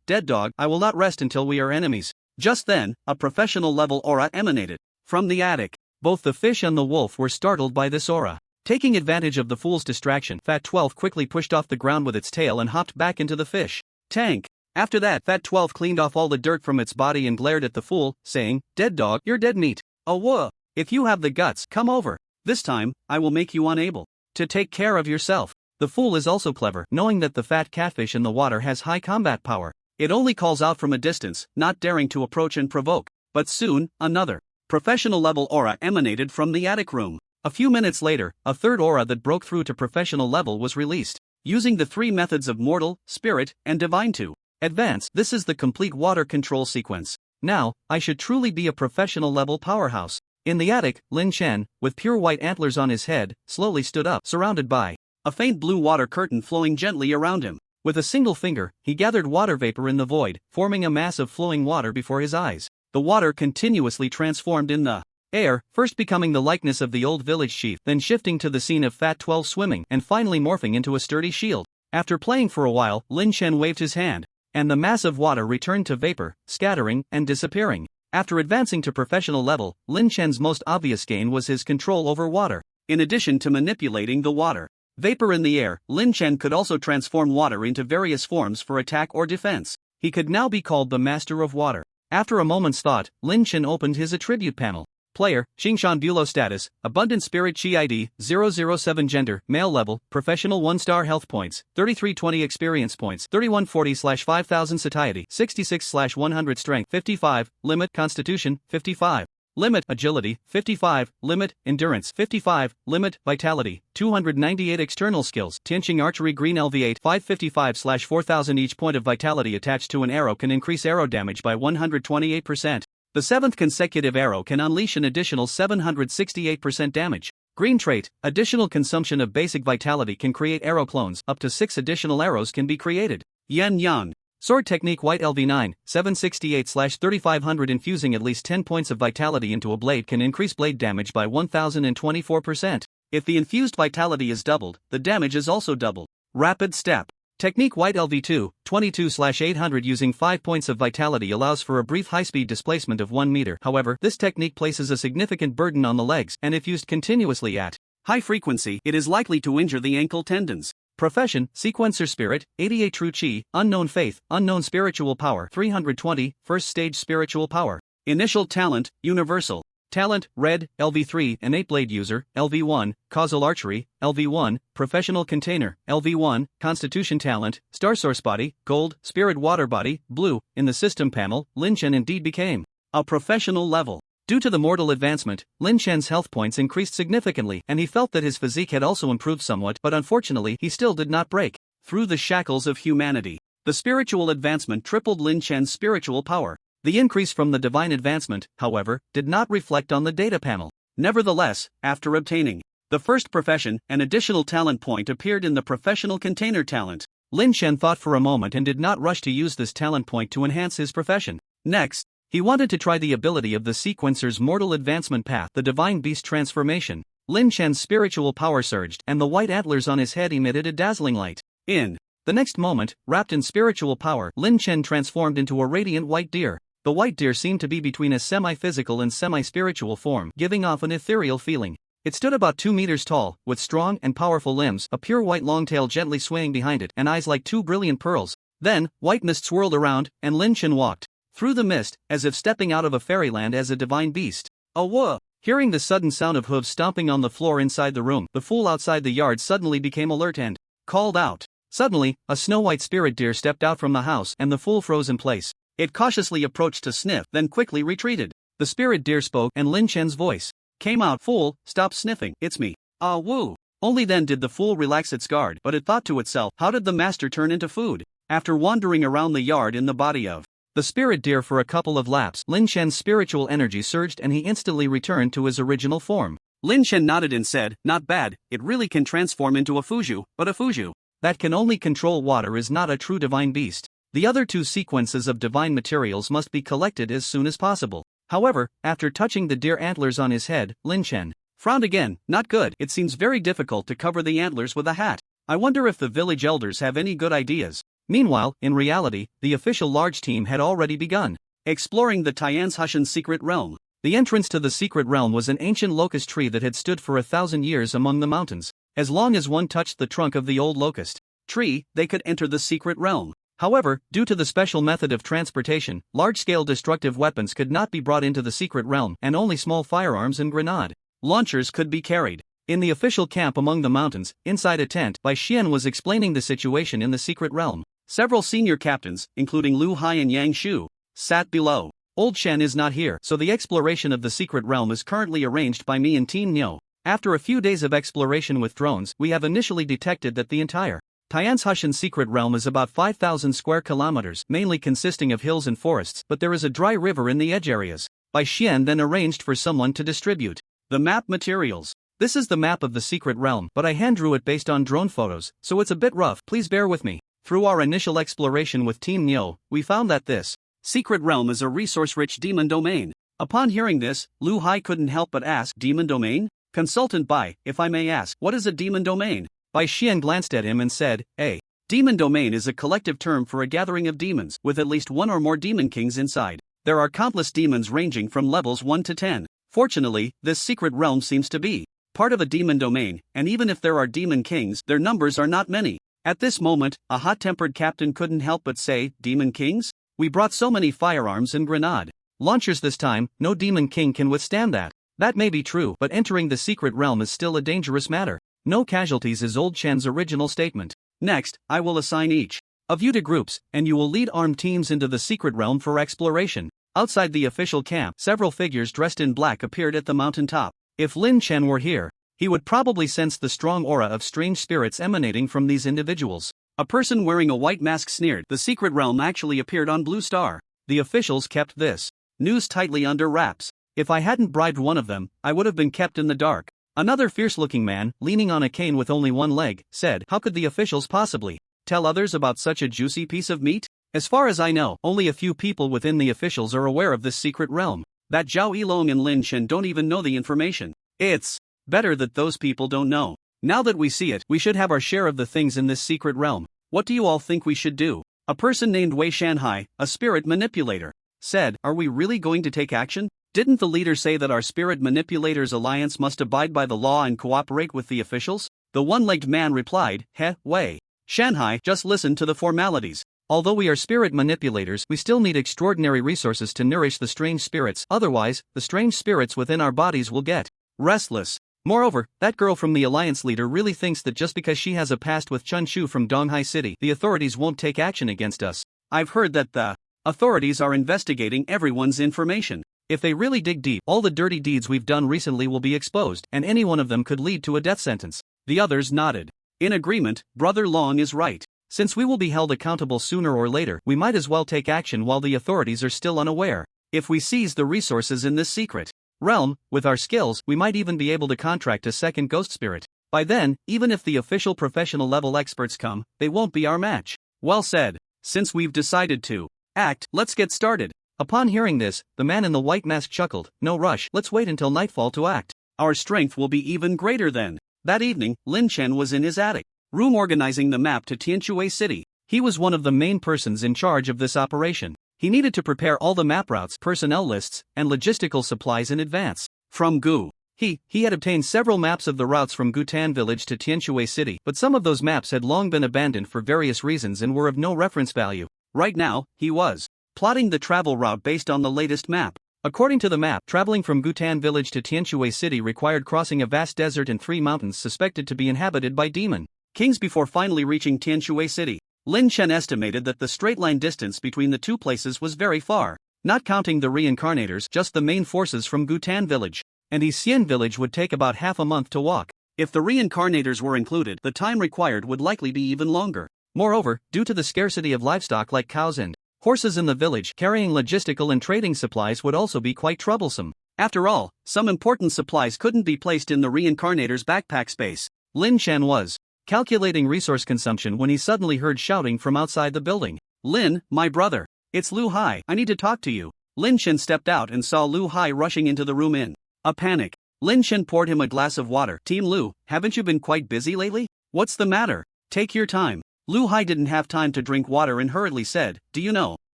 Dead dog, I will not rest until we are enemies. Just then, a professional level aura emanated from the attic. Both the fish and the wolf were startled by this aura. Taking advantage of the fool's distraction, Fat 12 quickly pushed off the ground with its tail and hopped back into the fish tank. After that, Fat 12 cleaned off all the dirt from its body and glared at the fool, saying, "Dead dog, you're dead meat. Oh whoa. If you have the guts, come over. This time, I will make you unable to take care of yourself." The fool is also clever, knowing that the fat catfish in the water has high combat power. It only calls out from a distance, not daring to approach and provoke. But soon, another professional level aura emanated from the attic room. A few minutes later, a third aura that broke through to professional level was released. Using the 3 methods of mortal, spirit, and divine to advance, this is the complete water control sequence. Now, I should truly be a professional level powerhouse. In the attic, Lin Chen, with pure white antlers on his head, slowly stood up, surrounded by a faint blue water curtain flowing gently around him. With a single finger, he gathered water vapor in the void, forming a mass of flowing water before his eyes. The water continuously transformed in the air, first becoming the likeness of the old village chief, then shifting to the scene of Fat 12 swimming, and finally morphing into a sturdy shield. After playing for a while, Lin Chen waved his hand, and the mass of water returned to vapor, scattering and disappearing. After advancing to professional level, Lin Chen's most obvious gain was his control over water. In addition to manipulating the water vapor in the air, Lin Chen could also transform water into various forms for attack or defense. He could now be called the Master of Water. After a moment's thought, Lin Chen opened his attribute panel. Player, Xingshan Bulo status, Abundant Spirit Chi ID, 007 Gender, Male Level, Professional 1-star Health Points, 3320 Experience Points, 3140/5000 Satiety, 66/100 Strength, 55, Limit, Constitution, 55. Limit, Agility, 55, Limit, Endurance, 55, Limit, Vitality, 298 External Skills, Tianqing Archery Green LV8, 555/4000 Each point of vitality attached to an arrow can increase arrow damage by 128%. The 7th consecutive arrow can unleash an additional 768% damage. Green trait, additional consumption of basic vitality can create arrow clones, up to 6 additional arrows can be created. Yen Yang. Sword technique White LV9, 768/3500 Infusing at least 10 points of vitality into a blade can increase blade damage by 1024%. If the infused vitality is doubled, the damage is also doubled. Rapid Step. Technique White LV2, 22/800 Using 5 points of vitality allows for a brief high-speed displacement of 1 meter. However, this technique places a significant burden on the legs, and if used continuously at high frequency, it is likely to injure the ankle tendons. Profession, Sequencer Spirit, 88 True Chi, Unknown Faith, Unknown Spiritual Power, 320, First Stage Spiritual Power. Initial Talent, Universal. Talent, Red, LV3, Innate Blade User, LV1, Causal Archery, LV1, Professional Container, LV1, Constitution Talent, Star Source Body, Gold, Spirit Water Body, Blue. In the system panel, Lin Chen indeed became a professional level. Due to the mortal advancement, Lin Chen's health points increased significantly, and he felt that his physique had also improved somewhat, but unfortunately he still did not break through the shackles of humanity. The spiritual advancement tripled Lin Chen's spiritual power. The increase from the divine advancement, however, did not reflect on the data panel. Nevertheless, after obtaining the first profession, an additional talent point appeared in the professional container talent. Lin Chen thought for a moment and did not rush to use this talent point to enhance his profession. Next, he wanted to try the ability of the sequencer's mortal advancement path, the Divine Beast transformation. Lin Chen's spiritual power surged, and the white antlers on his head emitted a dazzling light. In the next moment, wrapped in spiritual power, Lin Chen transformed into a radiant white deer. The white deer seemed to be between a semi-physical and semi-spiritual form, giving off an ethereal feeling. It stood about 2 meters tall, with strong and powerful limbs, a pure white long tail gently swaying behind it, and eyes like 2 brilliant pearls. Then, white mist swirled around, and Lin Chen walked through the mist, as if stepping out of a fairyland as a divine beast. Oh whoa! Hearing the sudden sound of hooves stomping on the floor inside the room, the fool outside the yard suddenly became alert and called out. Suddenly, a snow-white spirit deer stepped out from the house, and the fool froze in place. It cautiously approached to sniff, then quickly retreated. The spirit deer spoke, and Lin Chen's voice came out. Fool, stop sniffing, it's me. Ah woo. Only then did the fool relax its guard, but it thought to itself, how did the master turn into food? After wandering around the yard in the body of the spirit deer for a couple of laps, Lin Chen's spiritual energy surged and he instantly returned to his original form. Lin Chen nodded and said, not bad, it really can transform into a fuju, but a fuju that can only control water is not a true divine beast. The other 2 sequences of divine materials must be collected as soon as possible. However, after touching the deer antlers on his head, Lin Chen frowned again. Not good. It seems very difficult to cover the antlers with a hat. I wonder if the village elders have any good ideas. Meanwhile, in reality, the official large team had already begun exploring the Tianzhushan secret realm. The entrance to the secret realm was an ancient locust tree that had stood for 1,000 years among the mountains. As long as one touched the trunk of the old locust tree, they could enter the secret realm. However, due to the special method of transportation, large-scale destructive weapons could not be brought into the secret realm, and only small firearms and grenade launchers could be carried. In the official camp among the mountains, inside a tent, Bai Xian was explaining the situation in the secret realm. Several senior captains, including Lu Hai and Yang Shu, sat below. Old Shen is not here, so the exploration of the secret realm is currently arranged by me and Team Nyo. After a few days of exploration with drones, we have initially detected that the entire Tianzhushan secret realm is about 5,000 square kilometers, mainly consisting of hills and forests, but there is a dry river in the edge areas. Bai Xian then arranged for someone to distribute the map materials. This is the map of the secret realm, but I hand drew it based on drone photos, so it's a bit rough, please bear with me. Through our initial exploration with Team Nyo, we found that this secret realm is a resource-rich demon domain. Upon hearing this, Lu Hai couldn't help but ask, demon domain? Consultant Bai, if I may ask, what is a demon domain? Bai Xian glanced at him and said, a demon domain is a collective term for a gathering of demons, with at least 1 or more demon kings inside. There are countless demons ranging from levels 1 to 10. Fortunately, this secret realm seems to be part of a demon domain, and even if there are demon kings, their numbers are not many. At this moment, a hot-tempered captain couldn't help but say, demon kings? We brought so many firearms and grenade launchers this time, no demon king can withstand that. That may be true, but entering the secret realm is still a dangerous matter. No casualties is Old Chen's original statement. Next, I will assign each of you to groups, and you will lead armed teams into the secret realm for exploration. Outside the official camp, several figures dressed in black appeared at the mountain top. If Lin Chen were here, he would probably sense the strong aura of strange spirits emanating from these individuals. A person wearing a white mask sneered, the secret realm actually appeared on Blue Star. The officials kept this news tightly under wraps. If I hadn't bribed one of them, I would have been kept in the dark. Another fierce-looking man, leaning on a cane with only one leg, said, how could the officials possibly tell others about such a juicy piece of meat? As far as I know, only a few people within the officials are aware of this secret realm. That Zhao Yilong and Lin Chen don't even know the information. It's better that those people don't know. Now that we see it, we should have our share of the things in this secret realm. What do you all think we should do? A person named Wei Shanhai, a spirit manipulator, said, are we really going to take action? Didn't the leader say that our spirit manipulators alliance must abide by the law and cooperate with the officials? The one-legged man replied, Wei Shanhai, just listen to the formalities. Although we are spirit manipulators, we still need extraordinary resources to nourish the strange spirits, otherwise, the strange spirits within our bodies will get restless. Moreover, that girl from the alliance leader really thinks that just because she has a past with Chun Shu from Donghai City, the authorities won't take action against us. I've heard that the authorities are investigating everyone's information. If they really dig deep, all the dirty deeds we've done recently will be exposed, and any one of them could lead to a death sentence. The others nodded. In agreement, Brother Long is right. Since we will be held accountable sooner or later, we might as well take action while the authorities are still unaware. If we seize the resources in this secret realm, with our skills, we might even be able to contract a second ghost spirit. By then, even if the official professional level experts come, they won't be our match. Well said. Since we've decided to act, let's get started. Upon hearing this, the man in the white mask chuckled. No rush, let's wait until nightfall to act. Our strength will be even greater then. That evening, Lin Chen was in his attic room organizing the map to Tianquo City. He was one of the main persons in charge of this operation. He needed to prepare all the map routes, personnel lists, and logistical supplies in advance. From Gu, he had obtained several maps of the routes from Gutan village to Tianquo City, but some of those maps had long been abandoned for various reasons and were of no reference value. Right now, he was plotting the travel route based on the latest map. According to the map, traveling from Gutan village to Tianquo City required crossing a vast desert and 3 mountains suspected to be inhabited by demon kings before finally reaching Tianquo City. Lin Chen estimated that the straight-line distance between the two places was very far, not counting the reincarnators, just the main forces from Gutan village. And Xian village would take about half a month to walk. If the reincarnators were included, the time required would likely be even longer. Moreover, due to the scarcity of livestock like cows and horses in the village, carrying logistical and trading supplies would also be quite troublesome. After all, some important supplies couldn't be placed in the reincarnator's backpack space. Lin Chen was calculating resource consumption when he suddenly heard shouting from outside the building. Lin, my brother. It's Lu Hai, I need to talk to you. Lin Chen stepped out and saw Lu Hai rushing into the room in a panic. Lin Chen poured him a glass of water. Team Lu, haven't you been quite busy lately? What's the matter? Take your time. Lu Hai didn't have time to drink water and hurriedly said, do you know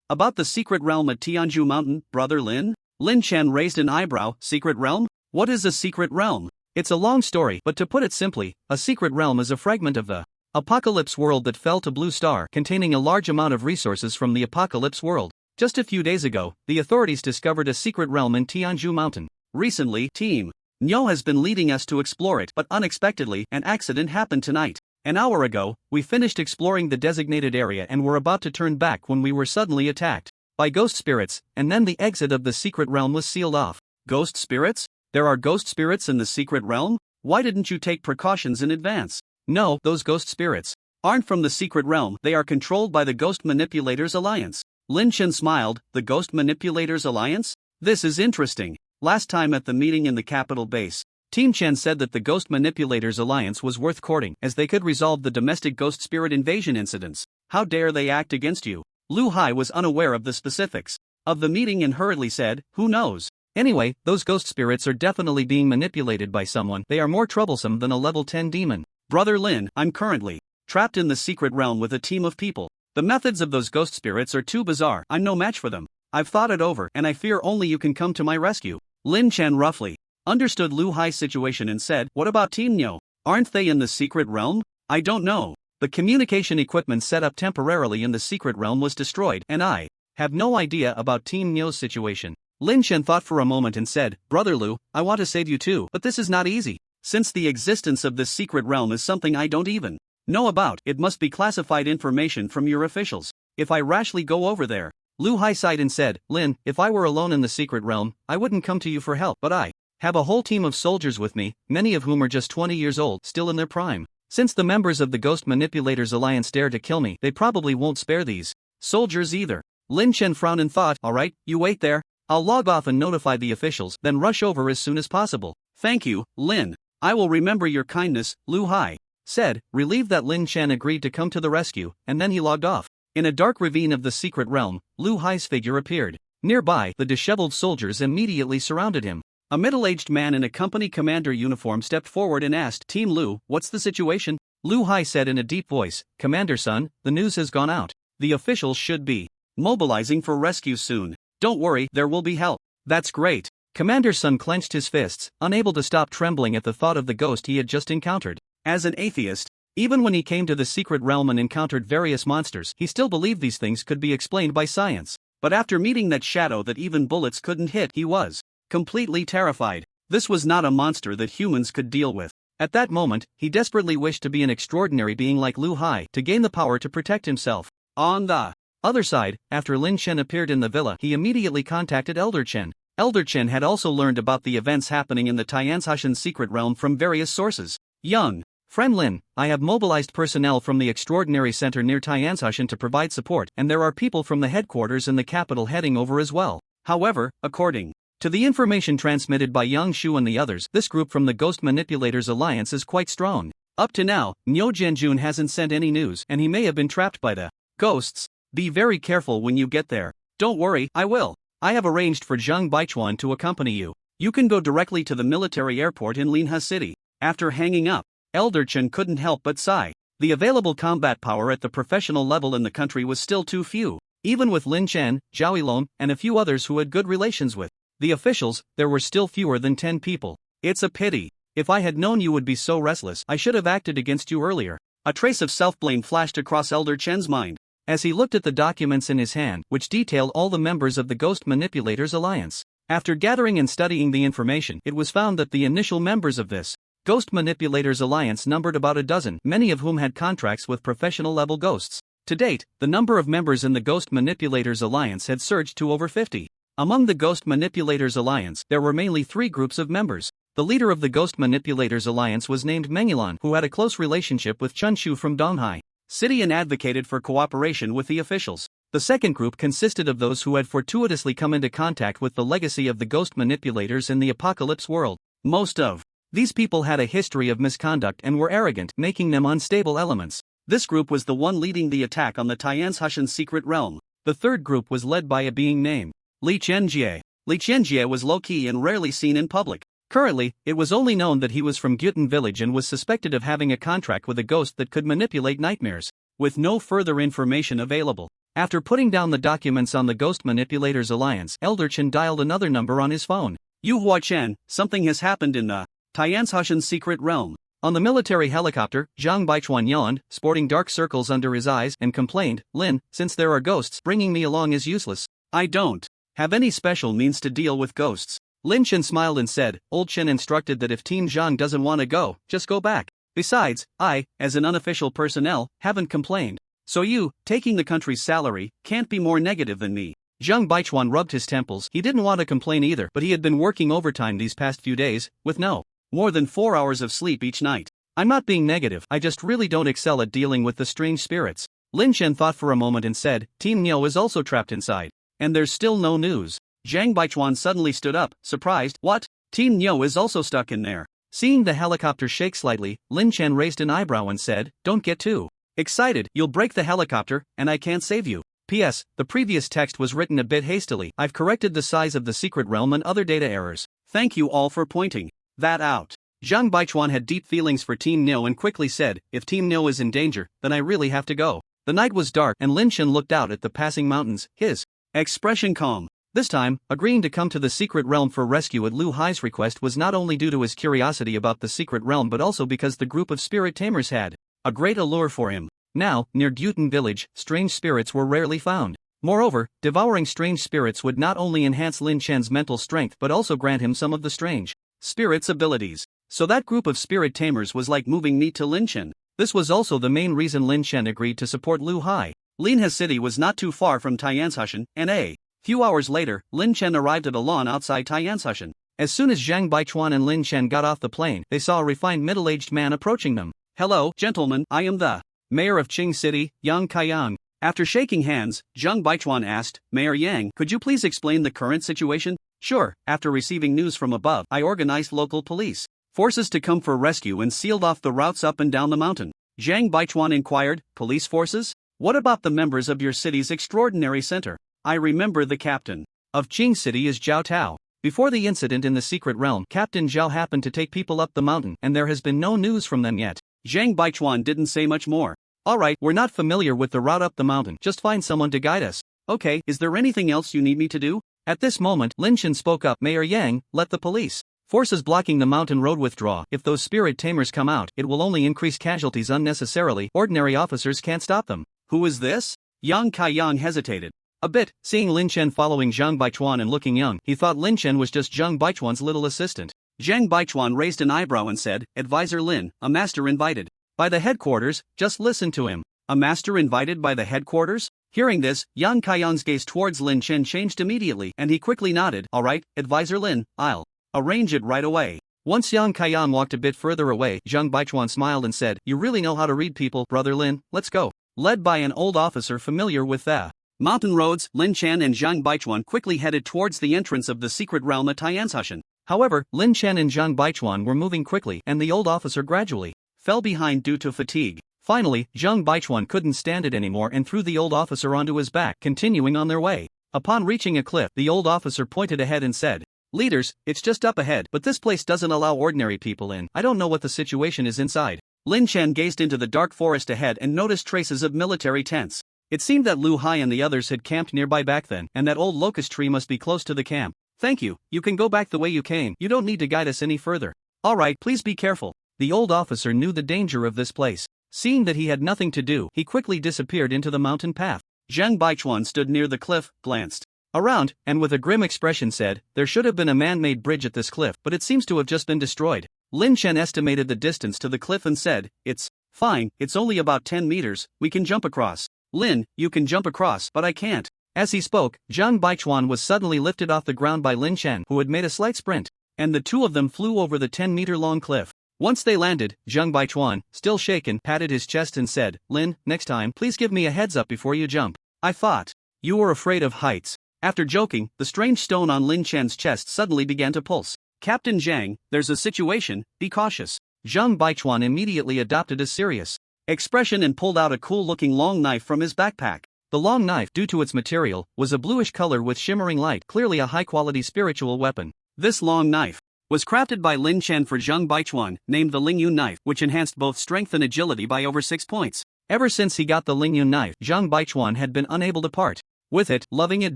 about the secret realm at Tianju Mountain, brother Lin? Lin Chen raised an eyebrow. Secret realm? What is a secret realm? It's a long story, but to put it simply, a secret realm is a fragment of the apocalypse world that fell to Blue Star, containing a large amount of resources from the apocalypse world. Just a few days ago, the authorities discovered a secret realm in Tianju Mountain. Recently, Team Nyo has been leading us to explore it, but unexpectedly, an accident happened tonight. An hour ago, we finished exploring the designated area and were about to turn back when we were suddenly attacked by ghost spirits, and then the exit of the secret realm was sealed off. Ghost spirits? There are ghost spirits in the secret realm? Why didn't you take precautions in advance? No, those ghost spirits aren't from the secret realm, they are controlled by the Ghost Manipulators Alliance. Lin Chen smiled. The Ghost Manipulators Alliance? This is interesting. Last time at the meeting in the capital base, Team Chen said that the Ghost Manipulators Alliance was worth courting, as they could resolve the domestic ghost spirit invasion incidents. How dare they act against you? Lu Hai was unaware of the specifics of the meeting and hurriedly said, who knows? Anyway, those ghost spirits are definitely being manipulated by someone. They are more troublesome than a level 10 demon. Brother Lin, I'm currently trapped in the secret realm with a team of people. The methods of those ghost spirits are too bizarre. I'm no match for them. I've thought it over, and I fear only you can come to my rescue. Lin Chen roughly understood Lu Hai's situation and said, what about Team Nyo? Aren't they in the secret realm? I don't know. The communication equipment set up temporarily in the secret realm was destroyed, and I have no idea about Team Nyo's situation. Lin Chen thought for a moment and said, Brother Lu, I want to save you too, but this is not easy. Since the existence of this secret realm is something I don't even know about, it must be classified information from your officials. If I rashly go over there. Lu Hai sighed and said, Lin, if I were alone in the secret realm, I wouldn't come to you for help, but I have a whole team of soldiers with me, many of whom are just 20 years old, still in their prime. Since the members of the Ghost Manipulators Alliance dare to kill me, they probably won't spare these soldiers either. Lin Chen frowned and thought, alright, you wait there. I'll log off and notify the officials, then rush over as soon as possible. Thank you, Lin. I will remember your kindness, Lu Hai said, relieved that Lin Chen agreed to come to the rescue, and then he logged off. In a dark ravine of the secret realm, Lu Hai's figure appeared. Nearby, the disheveled soldiers immediately surrounded him. A middle-aged man in a company commander uniform stepped forward and asked, Team Lu, what's the situation? Lu Hai said in a deep voice, Commander Sun, the news has gone out. The officials should be mobilizing for rescue soon. Don't worry, there will be help. That's great. Commander Sun clenched his fists, unable to stop trembling at the thought of the ghost he had just encountered. As an atheist, even when he came to the secret realm and encountered various monsters, he still believed these things could be explained by science. But after meeting that shadow that even bullets couldn't hit, he was completely terrified. This was not a monster that humans could deal with. At that moment, he desperately wished to be an extraordinary being like Lu Hai, to gain the power to protect himself. On the other side, after Lin Chen appeared in the villa, he immediately contacted Elder Chen. Elder Chen had also learned about the events happening in the Tianzhashan secret realm from various sources. Young friend Lin, I have mobilized personnel from the Extraordinary Center near Tianzhashan to provide support, and there are people from the headquarters in the capital heading over as well. However, according To the information transmitted by Yang Shu and the others, this group from the Ghost Manipulators Alliance is quite strong. Up to now, Nyo Jianjun hasn't sent any news, and he may have been trapped by the ghosts. Be very careful when you get there. Don't worry, I will. I have arranged for Zhang Baichuan to accompany you. You can go directly to the military airport in Linha City. After hanging up, Elder Chen couldn't help but sigh. The available combat power at the professional level in the country was still too few. Even with Lin Chen, Zhao Yilong, and a few others who had good relations with the officials, there were still fewer than 10 people. It's a pity. If I had known you would be so restless, I should have acted against you earlier. A trace of self-blame flashed across Elder Chen's mind as he looked at the documents in his hand, which detailed all the members of the Ghost Manipulators Alliance. After gathering and studying the information, it was found that the initial members of this Ghost Manipulators Alliance numbered about a dozen, many of whom had contracts with professional-level ghosts. To date, the number of members in the Ghost Manipulators Alliance had surged to over 50. Among the Ghost Manipulators Alliance, there were mainly 3 groups of members. The leader of the Ghost Manipulators Alliance was named Mengilan, who had a close relationship with Chunshu from Donghai City and advocated for cooperation with the officials. The second group consisted of those who had fortuitously come into contact with the legacy of the Ghost Manipulators in the Apocalypse world. Most of these people had a history of misconduct and were arrogant, making them unstable elements. This group was the one leading the attack on the Tianzhushan secret realm. The third group was led by a being named Li Qianjie. Li Qianjie was low-key and rarely seen in public. Currently, it was only known that he was from Gyutan village and was suspected of having a contract with a ghost that could manipulate nightmares. With no further information available, after putting down the documents on the Ghost Manipulators Alliance, Elder Chen dialed another number on his phone. Yu Hua Chen, something has happened in the Tianzhushan secret realm. On the military helicopter, Zhang Baichuan yawned, sporting dark circles under his eyes, and complained, Lin, since there are ghosts, bringing me along is useless. I don't have any special means to deal with ghosts. Lin Chen smiled and said, Old Chen instructed that if Team Zhang doesn't want to go, just go back. Besides, I, as an unofficial personnel, haven't complained. So you, taking the country's salary, can't be more negative than me. Zhang Baichuan rubbed his temples. He didn't want to complain either, but he had been working overtime these past few days, with no more than 4 hours of sleep each night. I'm not being negative, I just really don't excel at dealing with the strange spirits. Lin Chen thought for a moment and said, Team Nyo is also trapped inside. And there's still no news. Zhang Baichuan suddenly stood up, surprised. What? Team Nyo is also stuck in there. Seeing the helicopter shake slightly, Lin Chen raised an eyebrow and said, Don't get too excited, you'll break the helicopter, and I can't save you. P.S. The previous text was written a bit hastily. I've corrected the size of the secret realm and other data errors. Thank you all for pointing that out. Zhang Baichuan had deep feelings for Team Nyo and quickly said, If Team Nyo is in danger, then I really have to go. The night was dark and Lin Chen looked out at the passing mountains, his expression calm. This time, agreeing to come to the secret realm for rescue at Lu Hai's request was not only due to his curiosity about the secret realm but also because the group of spirit tamers had a great allure for him. Now, near Gyutan village, strange spirits were rarely found. Moreover, devouring strange spirits would not only enhance Lin Chen's mental strength but also grant him some of the strange spirits' abilities. So that group of spirit tamers was like moving meat to Lin Chen. This was also the main reason Lin Chen agreed to support Lu Hai. Linha City was not too far from Tianzhushan, and a few hours later, Lin Chen arrived at a lawn outside Tianzhushan. As soon as Zhang Baichuan and Lin Chen got off the plane, they saw a refined middle-aged man approaching them. Hello, gentlemen, I am the mayor of Qing City, Yang Kaiyang. After shaking hands, Zhang Baichuan asked, Mayor Yang, could you please explain the current situation? Sure, after receiving news from above, I organized local police forces to come for rescue and sealed off the routes up and down the mountain. Zhang Baichuan inquired, police forces? What about the members of your city's extraordinary center? I remember the captain of Qing City is Zhao Tao. Before the incident in the secret realm, Captain Zhao happened to take people up the mountain and there has been no news from them yet. Zhang Baichuan didn't say much more. Alright, we're not familiar with the route up the mountain, just find someone to guide us. Okay, is there anything else you need me to do? At this moment, Lin Chen spoke up, Mayor Yang, let the police forces blocking the mountain road withdraw. If those spirit tamers come out, it will only increase casualties unnecessarily. Ordinary officers can't stop them. Who is this? Yang Kaiyang hesitated a bit, seeing Lin Chen following Zhang Baichuan and looking young. He thought Lin Chen was just Zhang Baichuan's little assistant. Zhang Baichuan raised an eyebrow and said, Advisor Lin, a master invited by the headquarters, just listen to him. A master invited by the headquarters? Hearing this, Yang Kaiyang's gaze towards Lin Chen changed immediately and he quickly nodded. Alright, Advisor Lin, I'll arrange it right away. Once Yang Kaiyang walked a bit further away, Zhang Baichuan smiled and said, You really know how to read people, Brother Lin, let's go. Led by an old officer familiar with the Mountain roads, Lin Chan and Zhang Baichuan quickly headed towards the entrance of the secret realm at Tianzhushan. However, Lin Chan and Zhang Baichuan were moving quickly and the old officer gradually fell behind due to fatigue. Finally, Zhang Baichuan couldn't stand it anymore and threw the old officer onto his back, continuing on their way. Upon reaching a cliff, the old officer pointed ahead and said, "Leaders, it's just up ahead, but this place doesn't allow ordinary people in. I don't know what the situation is inside." Lin Chan gazed into the dark forest ahead and noticed traces of military tents. It seemed that Lu Hai and the others had camped nearby back then, and that old locust tree must be close to the camp. "Thank you, you can go back the way you came. You don't need to guide us any further." "Alright, please be careful." The old officer knew the danger of this place. Seeing that he had nothing to do, he quickly disappeared into the mountain path. Zhang Baichuan stood near the cliff, glanced around, and with a grim expression said, "There should have been a man-made bridge at this cliff, but it seems to have just been destroyed." Lin Chen estimated the distance to the cliff and said, "It's fine, it's only about 10 meters, we can jump across." "Lin, you can jump across, but I can't." As he spoke, Zhang Baichuan was suddenly lifted off the ground by Lin Chen, who had made a slight sprint, and the two of them flew over the 10-meter-long cliff. Once they landed, Zhang Baichuan, still shaken, patted his chest and said, "Lin, next time, please give me a heads up before you jump. I thought you were afraid of heights." After joking, the strange stone on Lin Chen's chest suddenly began to pulse. "Captain Zhang, there's a situation, be cautious." Zhang Baichuan immediately adopted a serious expression and pulled out a cool-looking long knife from his backpack. The long knife, due to its material, was a bluish color with shimmering light, clearly a high-quality spiritual weapon. This long knife was crafted by Lin Chen for Zhang Baichuan, named the Lingyun knife, which enhanced both strength and agility by over 6 points. Ever since he got the Lingyun knife, Zhang Baichuan had been unable to part with it, loving it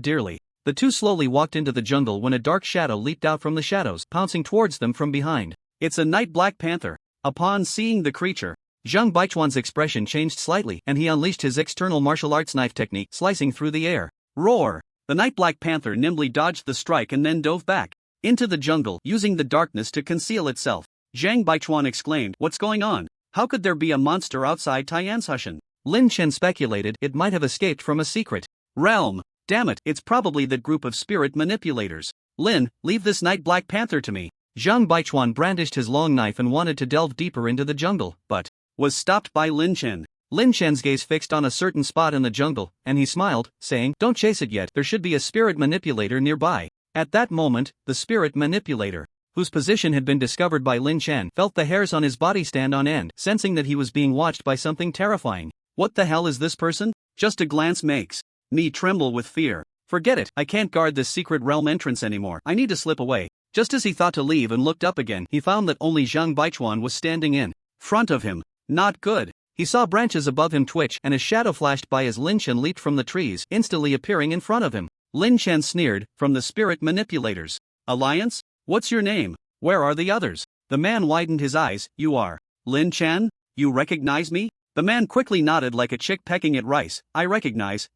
dearly. The two slowly walked into the jungle when a dark shadow leaped out from the shadows, pouncing towards them from behind. "It's a night black panther." Upon seeing the creature, Zhang Baichuan's expression changed slightly, and he unleashed his external martial arts knife technique, slicing through the air. Roar! The night black panther nimbly dodged the strike and then dove back into the jungle, using the darkness to conceal itself. Zhang Baichuan exclaimed, "What's going on? How could there be a monster outside Tianzhushan?" Lin Chen speculated it might have escaped from a secret realm. "Damn it, it's probably that group of spirit manipulators." "Lin, leave this night black panther to me." Zhang Baichuan brandished his long knife and wanted to delve deeper into the jungle, but was stopped by Lin Chen. Lin Chen's gaze fixed on a certain spot in the jungle, and he smiled, saying, "Don't chase it yet, there should be a spirit manipulator nearby." At that moment, the spirit manipulator, whose position had been discovered by Lin Chen, felt the hairs on his body stand on end, sensing that he was being watched by something terrifying. "What the hell is this person? Just a glance makes me tremble with fear. Forget it, I can't guard this secret realm entrance anymore, I need to slip away." Just as he thought to leave and looked up again, he found that only Zhang Baichuan was standing in front of him. Not good. He saw branches above him twitch and a shadow flashed by as Lin Chen leaped from the trees, instantly appearing in front of him. Lin Chen sneered, "From the spirit manipulators. Alliance? What's your name? Where are the others?" The man widened his eyes. "You are Lin Chen? You recognize me?" The man quickly nodded like a chick pecking at rice. I recognize.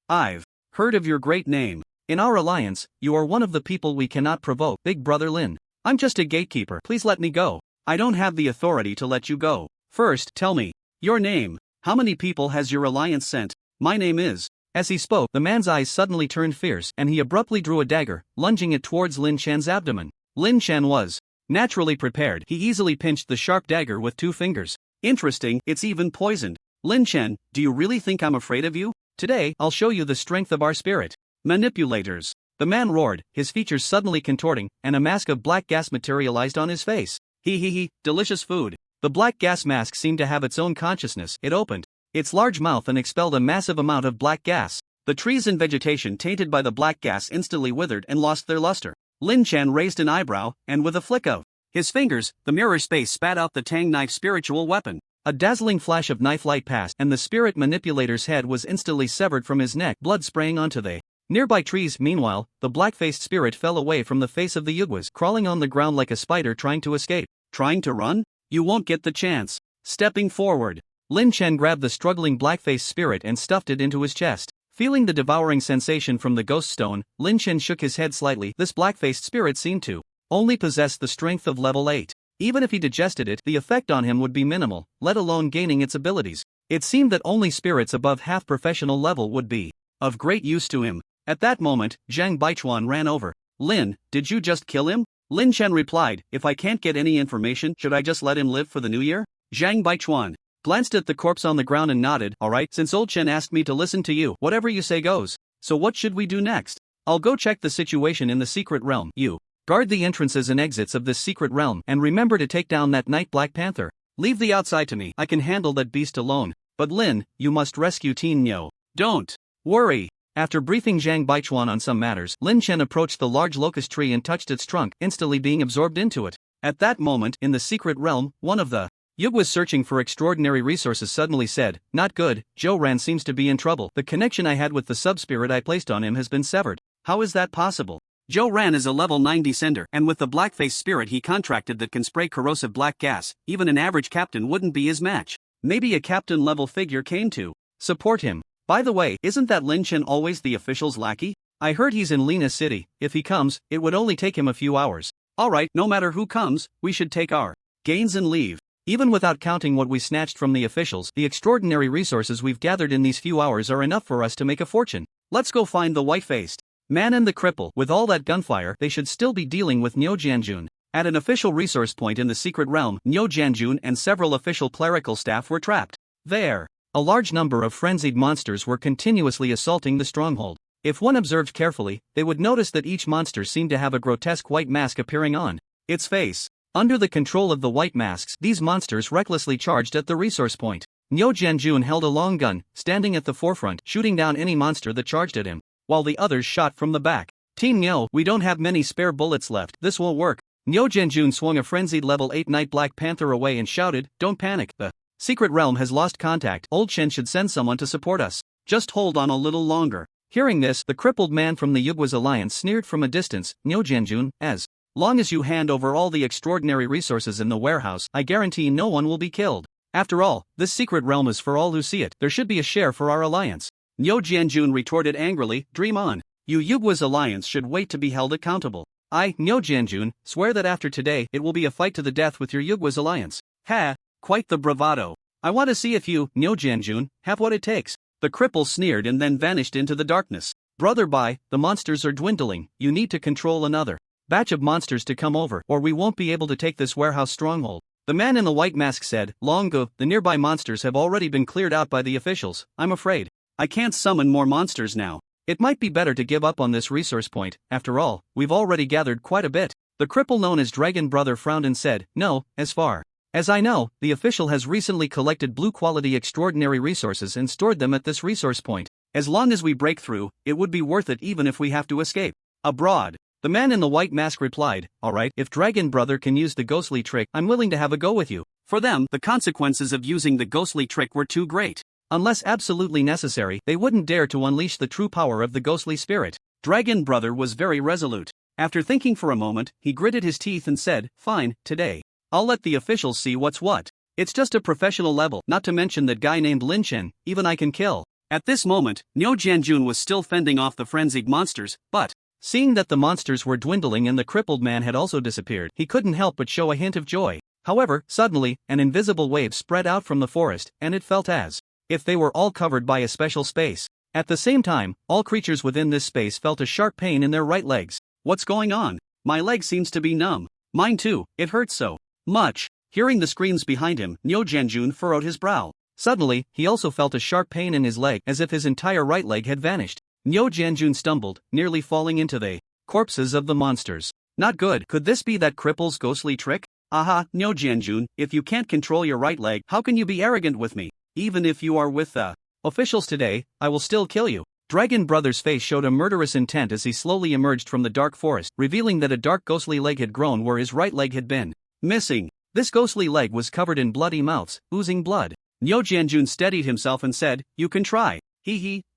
I've heard of your great name. In our alliance, you are one of the people we cannot provoke, Big Brother Lin. I'm just a gatekeeper, please let me go." "I don't have the authority to let you go. First, tell me your name. How many people has your alliance sent?" "My name is..." As he spoke, the man's eyes suddenly turned fierce, and he abruptly drew a dagger, lunging it towards Lin Chen's abdomen. Lin Chen was naturally prepared. He easily pinched the sharp dagger with 2 fingers. "Interesting, it's even poisoned." "Lin Chen, do you really think I'm afraid of you? Today, I'll show you the strength of our spirit manipulators." The man roared, his features suddenly contorting, and a mask of black gas materialized on his face. He, delicious food." The black gas mask seemed to have its own consciousness. It opened its large mouth and expelled a massive amount of black gas. The trees and vegetation tainted by the black gas instantly withered and lost their luster. Lin Chen raised an eyebrow, and with a flick of his fingers, the mirror space spat out the Tang knife spiritual weapon. A dazzling flash of knife light passed, and the spirit manipulator's head was instantly severed from his neck, blood spraying onto the nearby trees. Meanwhile, the black-faced spirit fell away from the face of the Yugwas, crawling on the ground like a spider trying to escape. "Trying to run? You won't get the chance." Stepping forward, Lin Chen grabbed the struggling black-faced spirit and stuffed it into his chest. Feeling the devouring sensation from the ghost stone, Lin Chen shook his head slightly. This black-faced spirit seemed to only possess the strength of level 8. Even if he digested it, the effect on him would be minimal, let alone gaining its abilities. It seemed that only spirits above half-professional level would be of great use to him. At that moment, Zhang Baichuan ran over. "Lin, did you just kill him?" Lin Chen replied, "If I can't get any information, should I just let him live for the new year?" Zhang Baichuan glanced at the corpse on the ground and nodded. Alright, since Old Chen asked me to listen to you, whatever you say goes. So what should we do next? I'll go check the situation in the secret realm. You guard the entrances and exits of this secret realm, and remember to take down that Night Black Panther. Leave the outside to me, I can handle that beast alone. But Lin, you must rescue Teen Nyo. Don't worry. After briefing Zhang Baichuan on some matters, Lin Chen approached the large locust tree and touched its trunk, instantly being absorbed into it. At that moment, in the secret realm, one of the Yugwas searching for extraordinary resources suddenly said, "Not good, Zhou Ran seems to be in trouble. The connection I had with the sub-spirit I placed on him has been severed." How is that possible? Zhou Ran is a level 9 descender, and with the blackface spirit he contracted that can spray corrosive black gas, even an average captain wouldn't be his match. Maybe a captain-level figure came to support him. By the way, isn't that Lin Chen always the official's lackey? I heard he's in Lina City. If he comes, it would only take him a few hours. Alright, no matter who comes, we should take our gains and leave. Even without counting what we snatched from the officials, the extraordinary resources we've gathered in these few hours are enough for us to make a fortune. Let's go find the white-faced man and the cripple. With all that gunfire, they should still be dealing with Nyo Jianjun. At an official resource point in the secret realm, Nyo Jianjun and several official clerical staff were trapped. There, a large number of frenzied monsters were continuously assaulting the stronghold. If one observed carefully, they would notice that each monster seemed to have a grotesque white mask appearing on its face. Under the control of the white masks, these monsters recklessly charged at the resource point. Nyo Jianjun held a long gun, standing at the forefront, shooting down any monster that charged at him, while the others shot from the back. Team Nyo, we don't have many spare bullets left, this won't work. Nyo Jianjun swung a frenzied level 8 Night Black Panther away and shouted, "Don't panic, the secret realm has lost contact. Old Chen should send someone to support us. Just hold on a little longer." Hearing this, the crippled man from the Yugwas alliance sneered from a distance, "Nyo Jianjun, as long as you hand over all the extraordinary resources in the warehouse, I guarantee no one will be killed. After all, this secret realm is for all who see it. There should be a share for our alliance." Nyo Jianjun retorted angrily, "Dream on. You Yugwas alliance should wait to be held accountable. I, Nyo Jianjun, swear that after today it will be a fight to the death with your Yugwas alliance." Ha! Quite the bravado. I want to see if you, Nyo Jianjun, have what it takes. The cripple sneered and then vanished into the darkness. Brother Bai, the monsters are dwindling. You need to control another batch of monsters to come over, or we won't be able to take this warehouse stronghold. The man in the white mask said, "Long ago, the nearby monsters have already been cleared out by the officials. I'm afraid I can't summon more monsters now. It might be better to give up on this resource point. After all, we've already gathered quite a bit." The cripple known as Dragon Brother frowned and said, "No, as far as I know, the official has recently collected blue-quality extraordinary resources and stored them at this resource point. As long as we break through, it would be worth it even if we have to escape abroad." The man in the white mask replied, "Alright, if Dragon Brother can use the ghostly trick, I'm willing to have a go with you." For them, the consequences of using the ghostly trick were too great. Unless absolutely necessary, they wouldn't dare to unleash the true power of the ghostly spirit. Dragon Brother was very resolute. After thinking for a moment, he gritted his teeth and said, "Fine, today I'll let the officials see what's what. It's just a professional level, not to mention that guy named Lin Chen, even I can kill." At this moment, Nyo Jianjun was still fending off the frenzied monsters, but seeing that the monsters were dwindling and the crippled man had also disappeared, he couldn't help but show a hint of joy. However, suddenly, an invisible wave spread out from the forest, and it felt as if they were all covered by a special space. At the same time, all creatures within this space felt a sharp pain in their right legs. What's going on? My leg seems to be numb. Mine too, it hurts so much. Hearing the screams behind him, Nyo Jianjun furrowed his brow. Suddenly, he also felt a sharp pain in his leg, as if his entire right leg had vanished. Nyo Jianjun stumbled, nearly falling into the corpses of the monsters. Not good. Could this be that cripple's ghostly trick? Aha, Nyo Jianjun, if you can't control your right leg, how can you be arrogant with me? Even if you are with the officials today, I will still kill you. Dragon Brother's face showed a murderous intent as he slowly emerged from the dark forest, revealing that a dark ghostly leg had grown where his right leg had been missing. This ghostly leg was covered in bloody mouths, oozing blood. Nyo Jianjun steadied himself and said, "You can try.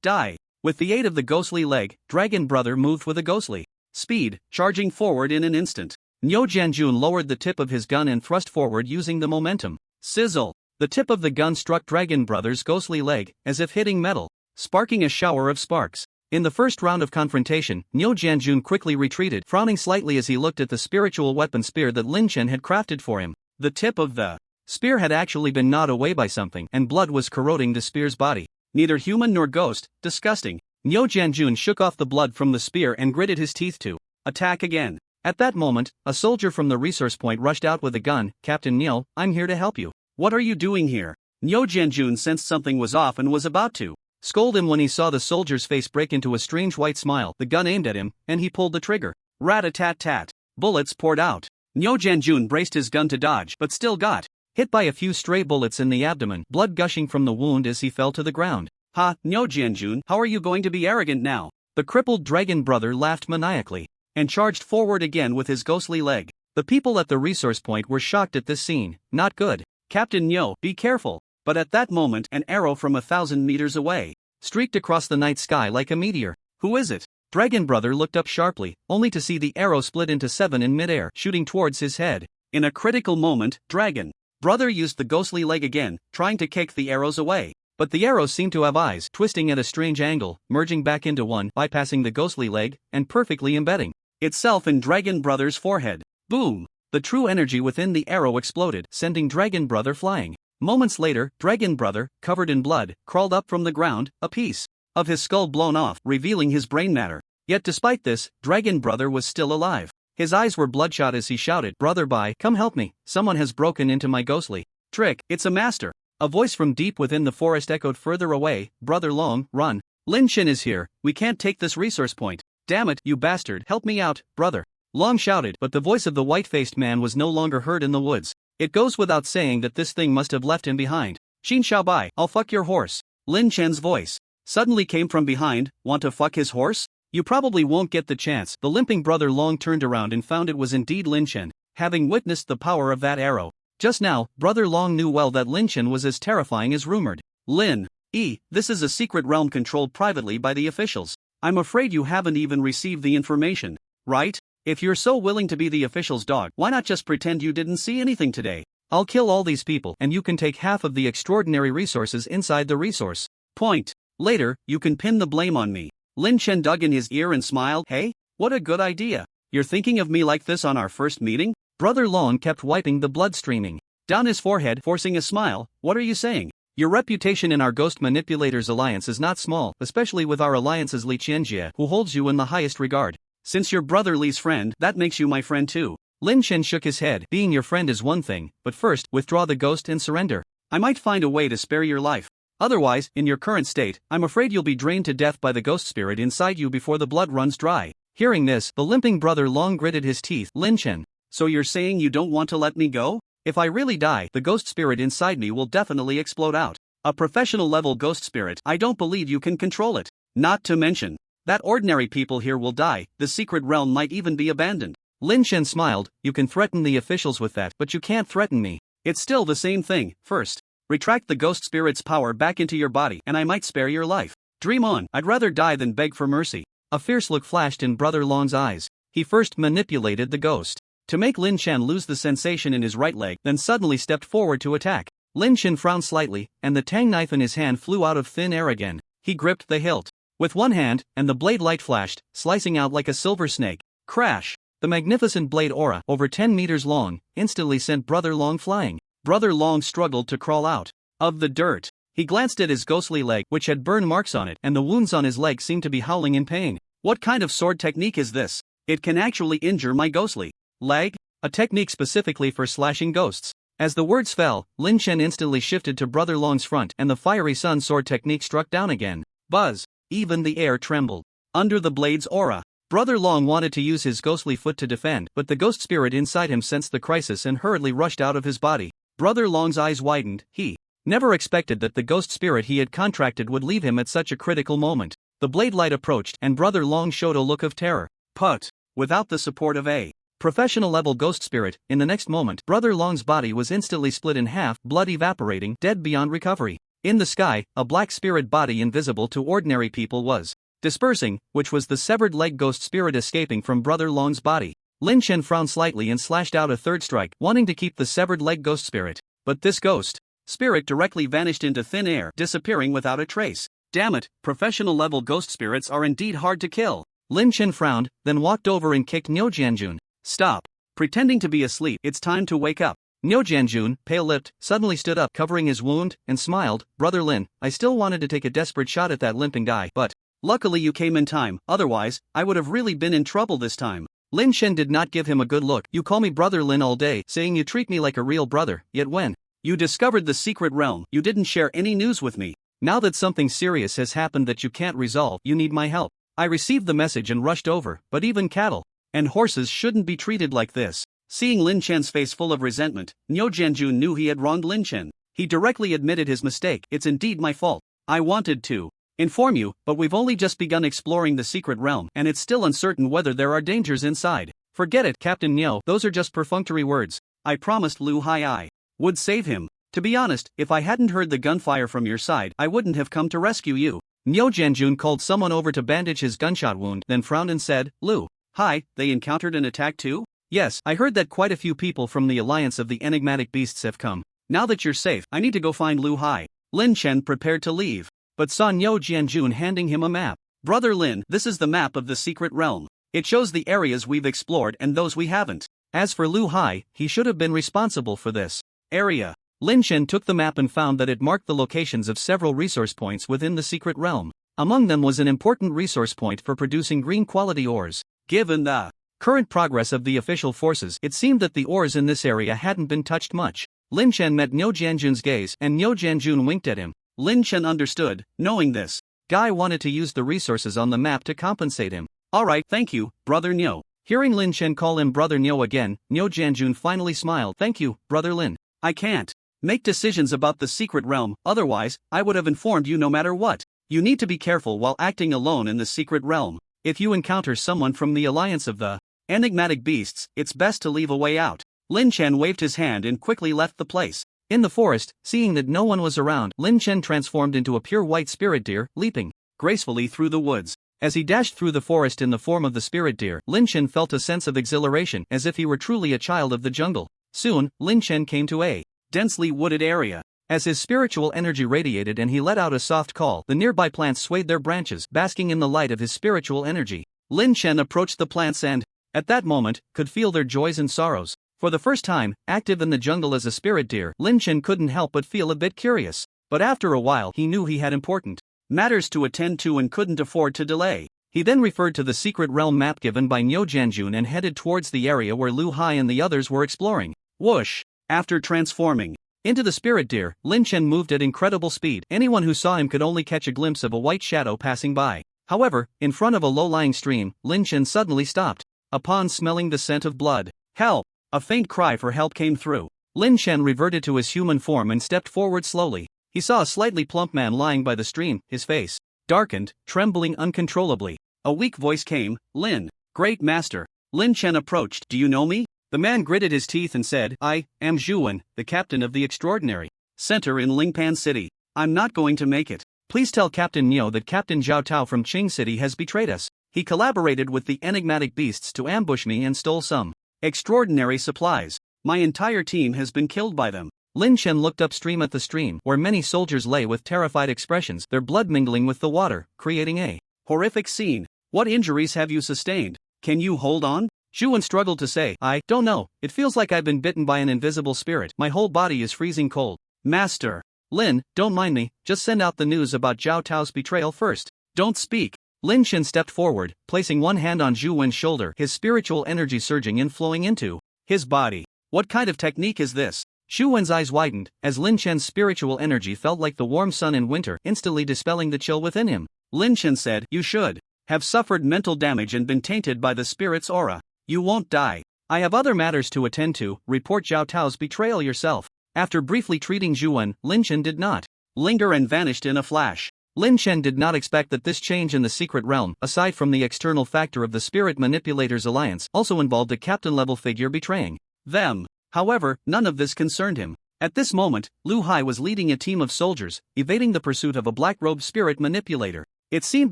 Die." With the aid of the ghostly leg, Dragon Brother moved with a ghostly speed, charging forward in an instant. Nyo Jianjun lowered the tip of his gun and thrust forward using the momentum. Sizzle! The tip of the gun struck Dragon Brother's ghostly leg, as if hitting metal, sparking a shower of sparks. In the first round of confrontation, Nyo Jianjun quickly retreated, frowning slightly as he looked at the spiritual weapon spear that Lin Chen had crafted for him. The tip of the spear had actually been gnawed away by something, and blood was corroding the spear's body. Neither human nor ghost, disgusting. Nyo Jianjun shook off the blood from the spear and gritted his teeth to attack again. At that moment, a soldier from the resource point rushed out with a gun. "Captain Nyo, I'm here to help you." "What are you doing here?" Nyo Jianjun sensed something was off and was about to scold him when he saw the soldier's face break into a strange white smile, the gun aimed at him, and he pulled the trigger. Rat-a-tat-tat. Bullets poured out. Nyo Jianjun braced his gun to dodge, but still got hit by a few stray bullets in the abdomen, blood gushing from the wound as he fell to the ground. Ha, Nyo Jianjun, how are you going to be arrogant now? The crippled dragon brother laughed maniacally and charged forward again with his ghostly leg. The people at the resource point were shocked at this scene. Not good. Captain Nyo, be careful. But at that moment, an arrow from 1,000 meters away streaked across the night sky like a meteor. Who is it? Dragon brother looked up sharply, only to see the arrow split into 7 in midair, shooting towards his head. In a critical moment, dragon brother used the ghostly leg again, trying to kick the arrows away. But the arrows seemed to have eyes, twisting at a strange angle, merging back into one, bypassing the ghostly leg, and perfectly embedding itself in dragon brother's forehead. Boom! The true energy within the arrow exploded, sending dragon brother flying. Moments later, dragon brother, covered in blood, crawled up from the ground, a piece of his skull blown off, revealing his brain matter. Yet despite this, dragon brother was still alive. His eyes were bloodshot as he shouted, "Brother Bai, come help me, someone has broken into my ghostly trick, it's a master." A voice from deep within the forest echoed further away, "Brother Long, run. Lin Shen is here, we can't take this resource point. Damn it, you bastard, help me out, brother." Long shouted, but the voice of the white-faced man was no longer heard in the woods. It goes without saying that this thing must have left him behind. "Xin Xiaobai, I'll fuck your horse." Lin Chen's voice suddenly came from behind. "Want to fuck his horse? You probably won't get the chance." The limping brother Long turned around and found it was indeed Lin Chen, having witnessed the power of that arrow. Just now, brother Long knew well that Lin Chen was as terrifying as rumored. This is a secret realm controlled privately by the officials. I'm afraid you haven't even received the information, right? If you're so willing to be the official's dog, why not just pretend you didn't see anything today? I'll kill all these people and you can take half of the extraordinary resources inside the resource point. Later, you can pin the blame on me. Lin Chen dug in his ear and smiled. "Hey, what a good idea. You're thinking of me like this on our first meeting?" Brother Long kept wiping the blood streaming down his forehead, forcing a smile. "What are you saying? Your reputation in our Ghost Manipulators Alliance is not small, especially with our alliance's Li Qianjie, who holds you in the highest regard. Since you're brother Li's friend, that makes you my friend too." Lin Chen shook his head. "Being your friend is one thing, but first, withdraw the ghost and surrender. I might find a way to spare your life. Otherwise, in your current state, I'm afraid you'll be drained to death by the ghost spirit inside you before the blood runs dry." Hearing this, the limping brother Long gritted his teeth. "Lin Chen, so you're saying you don't want to let me go? If I really die, the ghost spirit inside me will definitely explode out. A professional level ghost spirit, I don't believe you can control it. Not to mention that ordinary people here will die, the secret realm might even be abandoned." Lin Chen smiled. "You can threaten the officials with that, but you can't threaten me. It's still the same thing. First, retract the ghost spirit's power back into your body and I might spare your life. Dream on, I'd rather die than beg for mercy." A fierce look flashed in Brother Long's eyes. He first manipulated the ghost to make Lin Chen lose the sensation in his right leg, then suddenly stepped forward to attack. Lin Chen frowned slightly, and the tang knife in his hand flew out of thin air again. He gripped the hilt with one hand, and the blade light flashed, slicing out like a silver snake. Crash! The magnificent blade aura, over 10 meters long, instantly sent Brother Long flying. Brother Long struggled to crawl out of the dirt. He glanced at his ghostly leg, which had burn marks on it, and the wounds on his leg seemed to be howling in pain. What kind of sword technique is this? It can actually injure my ghostly leg? A technique specifically for slashing ghosts. As the words fell, Lin Chen instantly shifted to Brother Long's front, and the fiery sun sword technique struck down again. Buzz! Even the air trembled under the blade's aura. Brother Long wanted to use his ghostly foot to defend, but the ghost spirit inside him sensed the crisis and hurriedly rushed out of his body. Brother Long's eyes widened. He never expected that the ghost spirit he had contracted would leave him at such a critical moment. The blade light approached, and Brother Long showed a look of terror. But without the support of a professional-level ghost spirit, in the next moment, Brother Long's body was instantly split in half, blood evaporating, dead beyond recovery. In the sky, a black spirit body invisible to ordinary people was dispersing, which was the severed leg ghost spirit escaping from Brother Long's body. Lin Chen frowned slightly and slashed out a third strike, wanting to keep the severed leg ghost spirit. But this ghost spirit directly vanished into thin air, disappearing without a trace. Damn it, professional-level ghost spirits are indeed hard to kill. Lin Chen frowned, then walked over and kicked Nyo Jianjun. "Stop pretending to be asleep, it's time to wake up." Nyo Jianjun, pale-lipped, suddenly stood up, covering his wound, and smiled. "Brother Lin, I still wanted to take a desperate shot at that limping guy, but luckily you came in time, otherwise, I would have really been in trouble this time." Lin Chen did not give him a good look. "You call me Brother Lin all day, saying you treat me like a real brother, yet when You discovered the secret realm. You didn't share any news with me. Now that something serious has happened that you can't resolve, you need my help. I received the message and rushed over, but even cattle and horses shouldn't be treated like this. Seeing Lin Chen's face full of resentment, Niu Jianjun knew he had wronged Lin Chen. He directly admitted his mistake. It's indeed my fault. I wanted to inform you, but we've only just begun exploring the secret realm, and it's still uncertain whether there are dangers inside. Forget it, Captain Niu. Those are just perfunctory words. I promised Lu Hai I would save him. To be honest, if I hadn't heard the gunfire from your side, I wouldn't have come to rescue you. Niu Jianjun called someone over to bandage his gunshot wound, then frowned and said, Lu Hai, they encountered an attack too? Yes, I heard that quite a few people from the Alliance of the Enigmatic Beasts have come. Now that you're safe, I need to go find Lu Hai. Lin Chen prepared to leave, but saw Niu Jianjun handing him a map. Brother Lin, this is the map of the secret realm. It shows the areas we've explored and those we haven't. As for Lu Hai, he should have been responsible for this area. Lin Chen took the map and found that it marked the locations of several resource points within the secret realm. Among them was an important resource point for producing green quality ores. Given the current progress of the official forces, it seemed that the ores in this area hadn't been touched much. Lin Chen met Niu Jianjun's gaze, and Niu Jianjun winked at him. Lin Chen understood, knowing this guy wanted to use the resources on the map to compensate him. Alright, thank you, Brother Niu. Hearing Lin Chen call him Brother Niu again, Niu Jianjun finally smiled. Thank you, Brother Lin. I can't make decisions about the secret realm, otherwise, I would have informed you no matter what. You need to be careful while acting alone in the secret realm. If you encounter someone from the Alliance of the Enigmatic Beasts, it's best to leave a way out. Lin Chen waved his hand and quickly left the place. In the forest, seeing that no one was around, Lin Chen transformed into a pure white spirit deer, leaping gracefully through the woods. As he dashed through the forest in the form of the spirit deer, Lin Chen felt a sense of exhilaration, as if he were truly a child of the jungle. Soon, Lin Chen came to a densely wooded area. As his spiritual energy radiated and he let out a soft call, the nearby plants swayed their branches, basking in the light of his spiritual energy. Lin Chen approached the plants and, at that moment, could feel their joys and sorrows. For the first time, active in the jungle as a spirit deer, Lin Chen couldn't help but feel a bit curious. But after a while, he knew he had important matters to attend to and couldn't afford to delay. He then referred to the secret realm map given by Niu Jianjun and headed towards the area where Lu Hai and the others were exploring. Whoosh! After transforming into the spirit deer, Lin Chen moved at incredible speed. Anyone who saw him could only catch a glimpse of a white shadow passing by. However, in front of a low-lying stream, Lin Chen suddenly stopped. Upon smelling the scent of blood, help! A faint cry for help came through. Lin Chen reverted to his human form and stepped forward slowly. He saw a slightly plump man lying by the stream, his face darkened, trembling uncontrollably. A weak voice came, Lin, Great Master. Lin Chen approached. Do you know me? The man gritted his teeth and said, I am Zhuwen, the captain of the Extraordinary Center in Lingpan City. I'm not going to make it. Please tell Captain Niu that Captain Zhao Tao from Qing City has betrayed us. He collaborated with the enigmatic beasts to ambush me and stole some extraordinary supplies. My entire team has been killed by them. Lin Chen looked upstream at the stream, where many soldiers lay with terrified expressions, their blood mingling with the water, creating a horrific scene. What injuries have you sustained? Can you hold on? Zhuwen struggled to say, I don't know. It feels like I've been bitten by an invisible spirit. My whole body is freezing cold. Master Lin, don't mind me, just send out the news about Zhao Tao's betrayal first. Don't speak. Lin Chen stepped forward, placing one hand on Zhuwen's shoulder, his spiritual energy surging and flowing into his body. What kind of technique is this? Zhuwen's eyes widened, as Lin Chen's spiritual energy felt like the warm sun in winter, instantly dispelling the chill within him. Lin Chen said, You should have suffered mental damage and been tainted by the spirit's aura. You won't die. I have other matters to attend to. Report Zhao Tao's betrayal yourself. After briefly treating Zhuwen, Lin Chen did not linger and vanished in a flash. Lin Chen did not expect that this change in the secret realm, aside from the external factor of the Spirit Manipulators Alliance, also involved a captain-level figure betraying them. However, none of this concerned him. At this moment, Lu Hai was leading a team of soldiers, evading the pursuit of a black-robed spirit manipulator. It seemed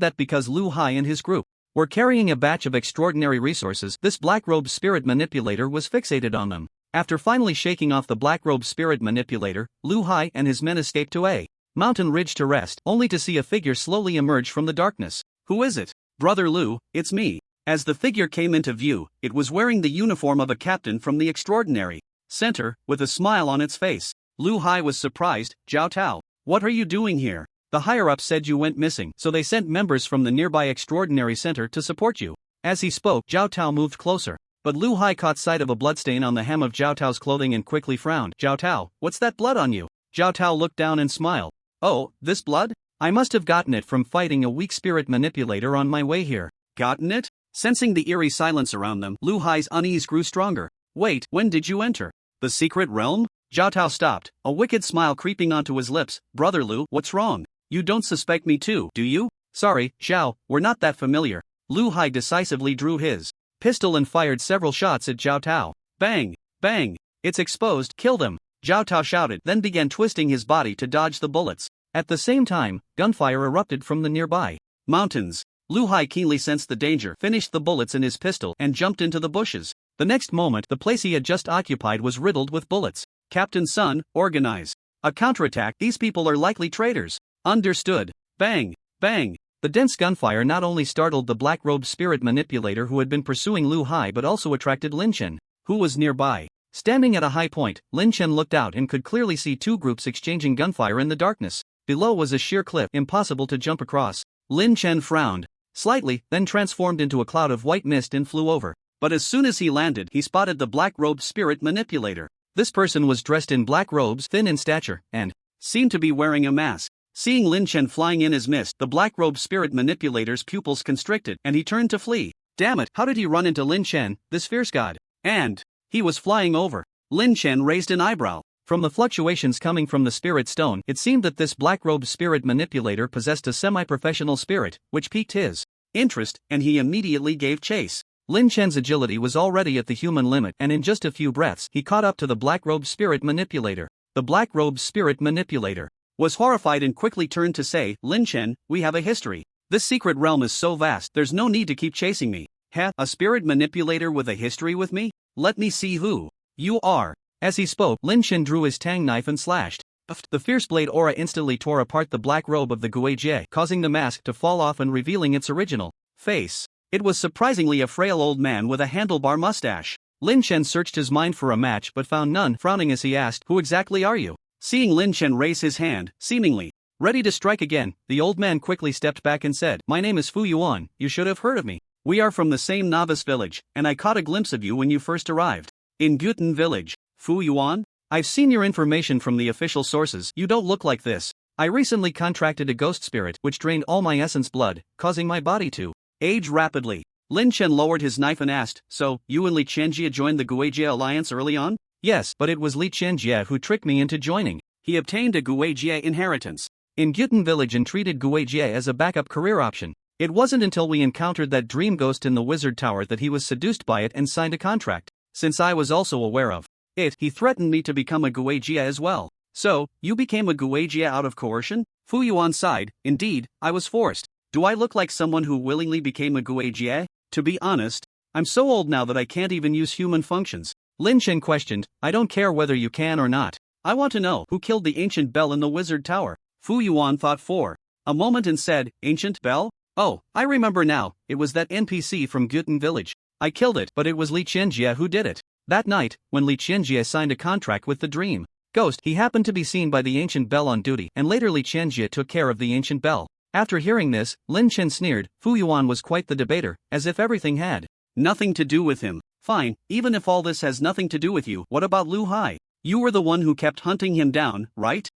that because Lu Hai and his group were carrying a batch of extraordinary resources, this black-robed spirit manipulator was fixated on them. After finally shaking off the black-robed spirit manipulator, Lu Hai and his men escaped to a mountain ridge to rest, only to see a figure slowly emerge from the darkness. Who is it? Brother Lu, it's me. As the figure came into view, it was wearing the uniform of a captain from the Extraordinary Center, with a smile on its face. Lu Hai was surprised. Zhao Tao, what are you doing here? The higher-ups said you went missing, so they sent members from the nearby Extraordinary Center to support you. As he spoke, Zhao Tao moved closer. But Lu Hai caught sight of a bloodstain on the hem of Zhao Tao's clothing and quickly frowned. Zhao Tao, what's that blood on you? Zhao Tao looked down and smiled. Oh, this blood? I must have gotten it from fighting a weak spirit manipulator on my way here. Gotten it? Sensing the eerie silence around them, Lu Hai's unease grew stronger. Wait, when did you enter the secret realm? Zhao Tao stopped, a wicked smile creeping onto his lips. Brother Lu, what's wrong? You don't suspect me too, do you? Sorry, Xiao, we're not that familiar. Lu Hai decisively drew his pistol and fired several shots at Zhao Tao. Bang! Bang! It's exposed, kill them! Zhao Tao shouted, then began twisting his body to dodge the bullets. At the same time, gunfire erupted from the nearby mountains. Lu Hai keenly sensed the danger, finished the bullets in his pistol, and jumped into the bushes. The next moment, the place he had just occupied was riddled with bullets. Captain Sun, organize a counterattack. These people are likely traitors. Understood. Bang! Bang! The dense gunfire not only startled the black-robed spirit manipulator who had been pursuing Lu Hai but also attracted Lin Chen, who was nearby. Standing at a high point, Lin Chen looked out and could clearly see two groups exchanging gunfire in the darkness. Below was a sheer cliff, impossible to jump across. Lin Chen frowned slightly, then transformed into a cloud of white mist and flew over. But as soon as he landed, he spotted the black-robed spirit manipulator. This person was dressed in black robes, thin in stature, and seemed to be wearing a mask. Seeing Lin Chen flying in as mist, the black-robed spirit manipulator's pupils constricted, and he turned to flee. Damn it, how did he run into Lin Chen, this fierce god? And he was flying over. Lin Chen raised an eyebrow. From the fluctuations coming from the spirit stone, it seemed that this black-robed spirit manipulator possessed a semi-professional spirit, which piqued his interest, and he immediately gave chase. Lin Chen's agility was already at the human limit, and in just a few breaths, he caught up to the black-robed spirit manipulator. The black-robed spirit manipulator was horrified and quickly turned to say, Lin Chen, we have a history. This secret realm is so vast, there's no need to keep chasing me. Ha, a spirit manipulator with a history with me? Let me see who you are. As he spoke, Lin Chen drew his tang knife and slashed. The fierce blade aura instantly tore apart the black robe of the Guijie, causing the mask to fall off and revealing its original face. It was surprisingly a frail old man with a handlebar mustache. Lin Chen searched his mind for a match but found none, frowning as he asked, who exactly are you? Seeing Lin Chen raise his hand, seemingly ready to strike again, the old man quickly stepped back and said, My name is Fu Yuan, you should have heard of me. We are from the same novice village, and I caught a glimpse of you when you first arrived. In Guten village. Fu Yuan? I've seen your information from the official sources, you don't look like this. I recently contracted a ghost spirit which drained all my essence blood, causing my body to age rapidly. Lin Chen lowered his knife and asked, So, you and Li Qianjie joined the Guijie alliance early on? Yes, but it was Li Qianjie who tricked me into joining. He obtained a Guijie inheritance in Guten village and treated Guijie as a backup career option. It wasn't until we encountered that dream ghost in the wizard tower that he was seduced by it and signed a contract. Since I was also aware of it, he threatened me to become a Guijie as well. So, you became a Guijie out of coercion? Fu Yuan sighed, indeed, I was forced. Do I look like someone who willingly became a Guijie? To be honest, I'm so old now that I can't even use human functions. Lin Chen questioned, I don't care whether you can or not. I want to know who killed the ancient bell in the wizard tower. Fu Yuan thought for a moment and said, Ancient bell? Oh, I remember now, it was that NPC from Guten village. I killed it, but it was Li Qianjie who did it. That night, when Li Qianjie signed a contract with the dream ghost, he happened to be seen by the ancient bell on duty, and later Li Qianjie took care of the ancient bell. After hearing this, Lin Chen sneered. Fu Yuan was quite the debater, as if everything had nothing to do with him. Fine, even if all this has nothing to do with you, what about Lu Hai? You were the one who kept hunting him down, right?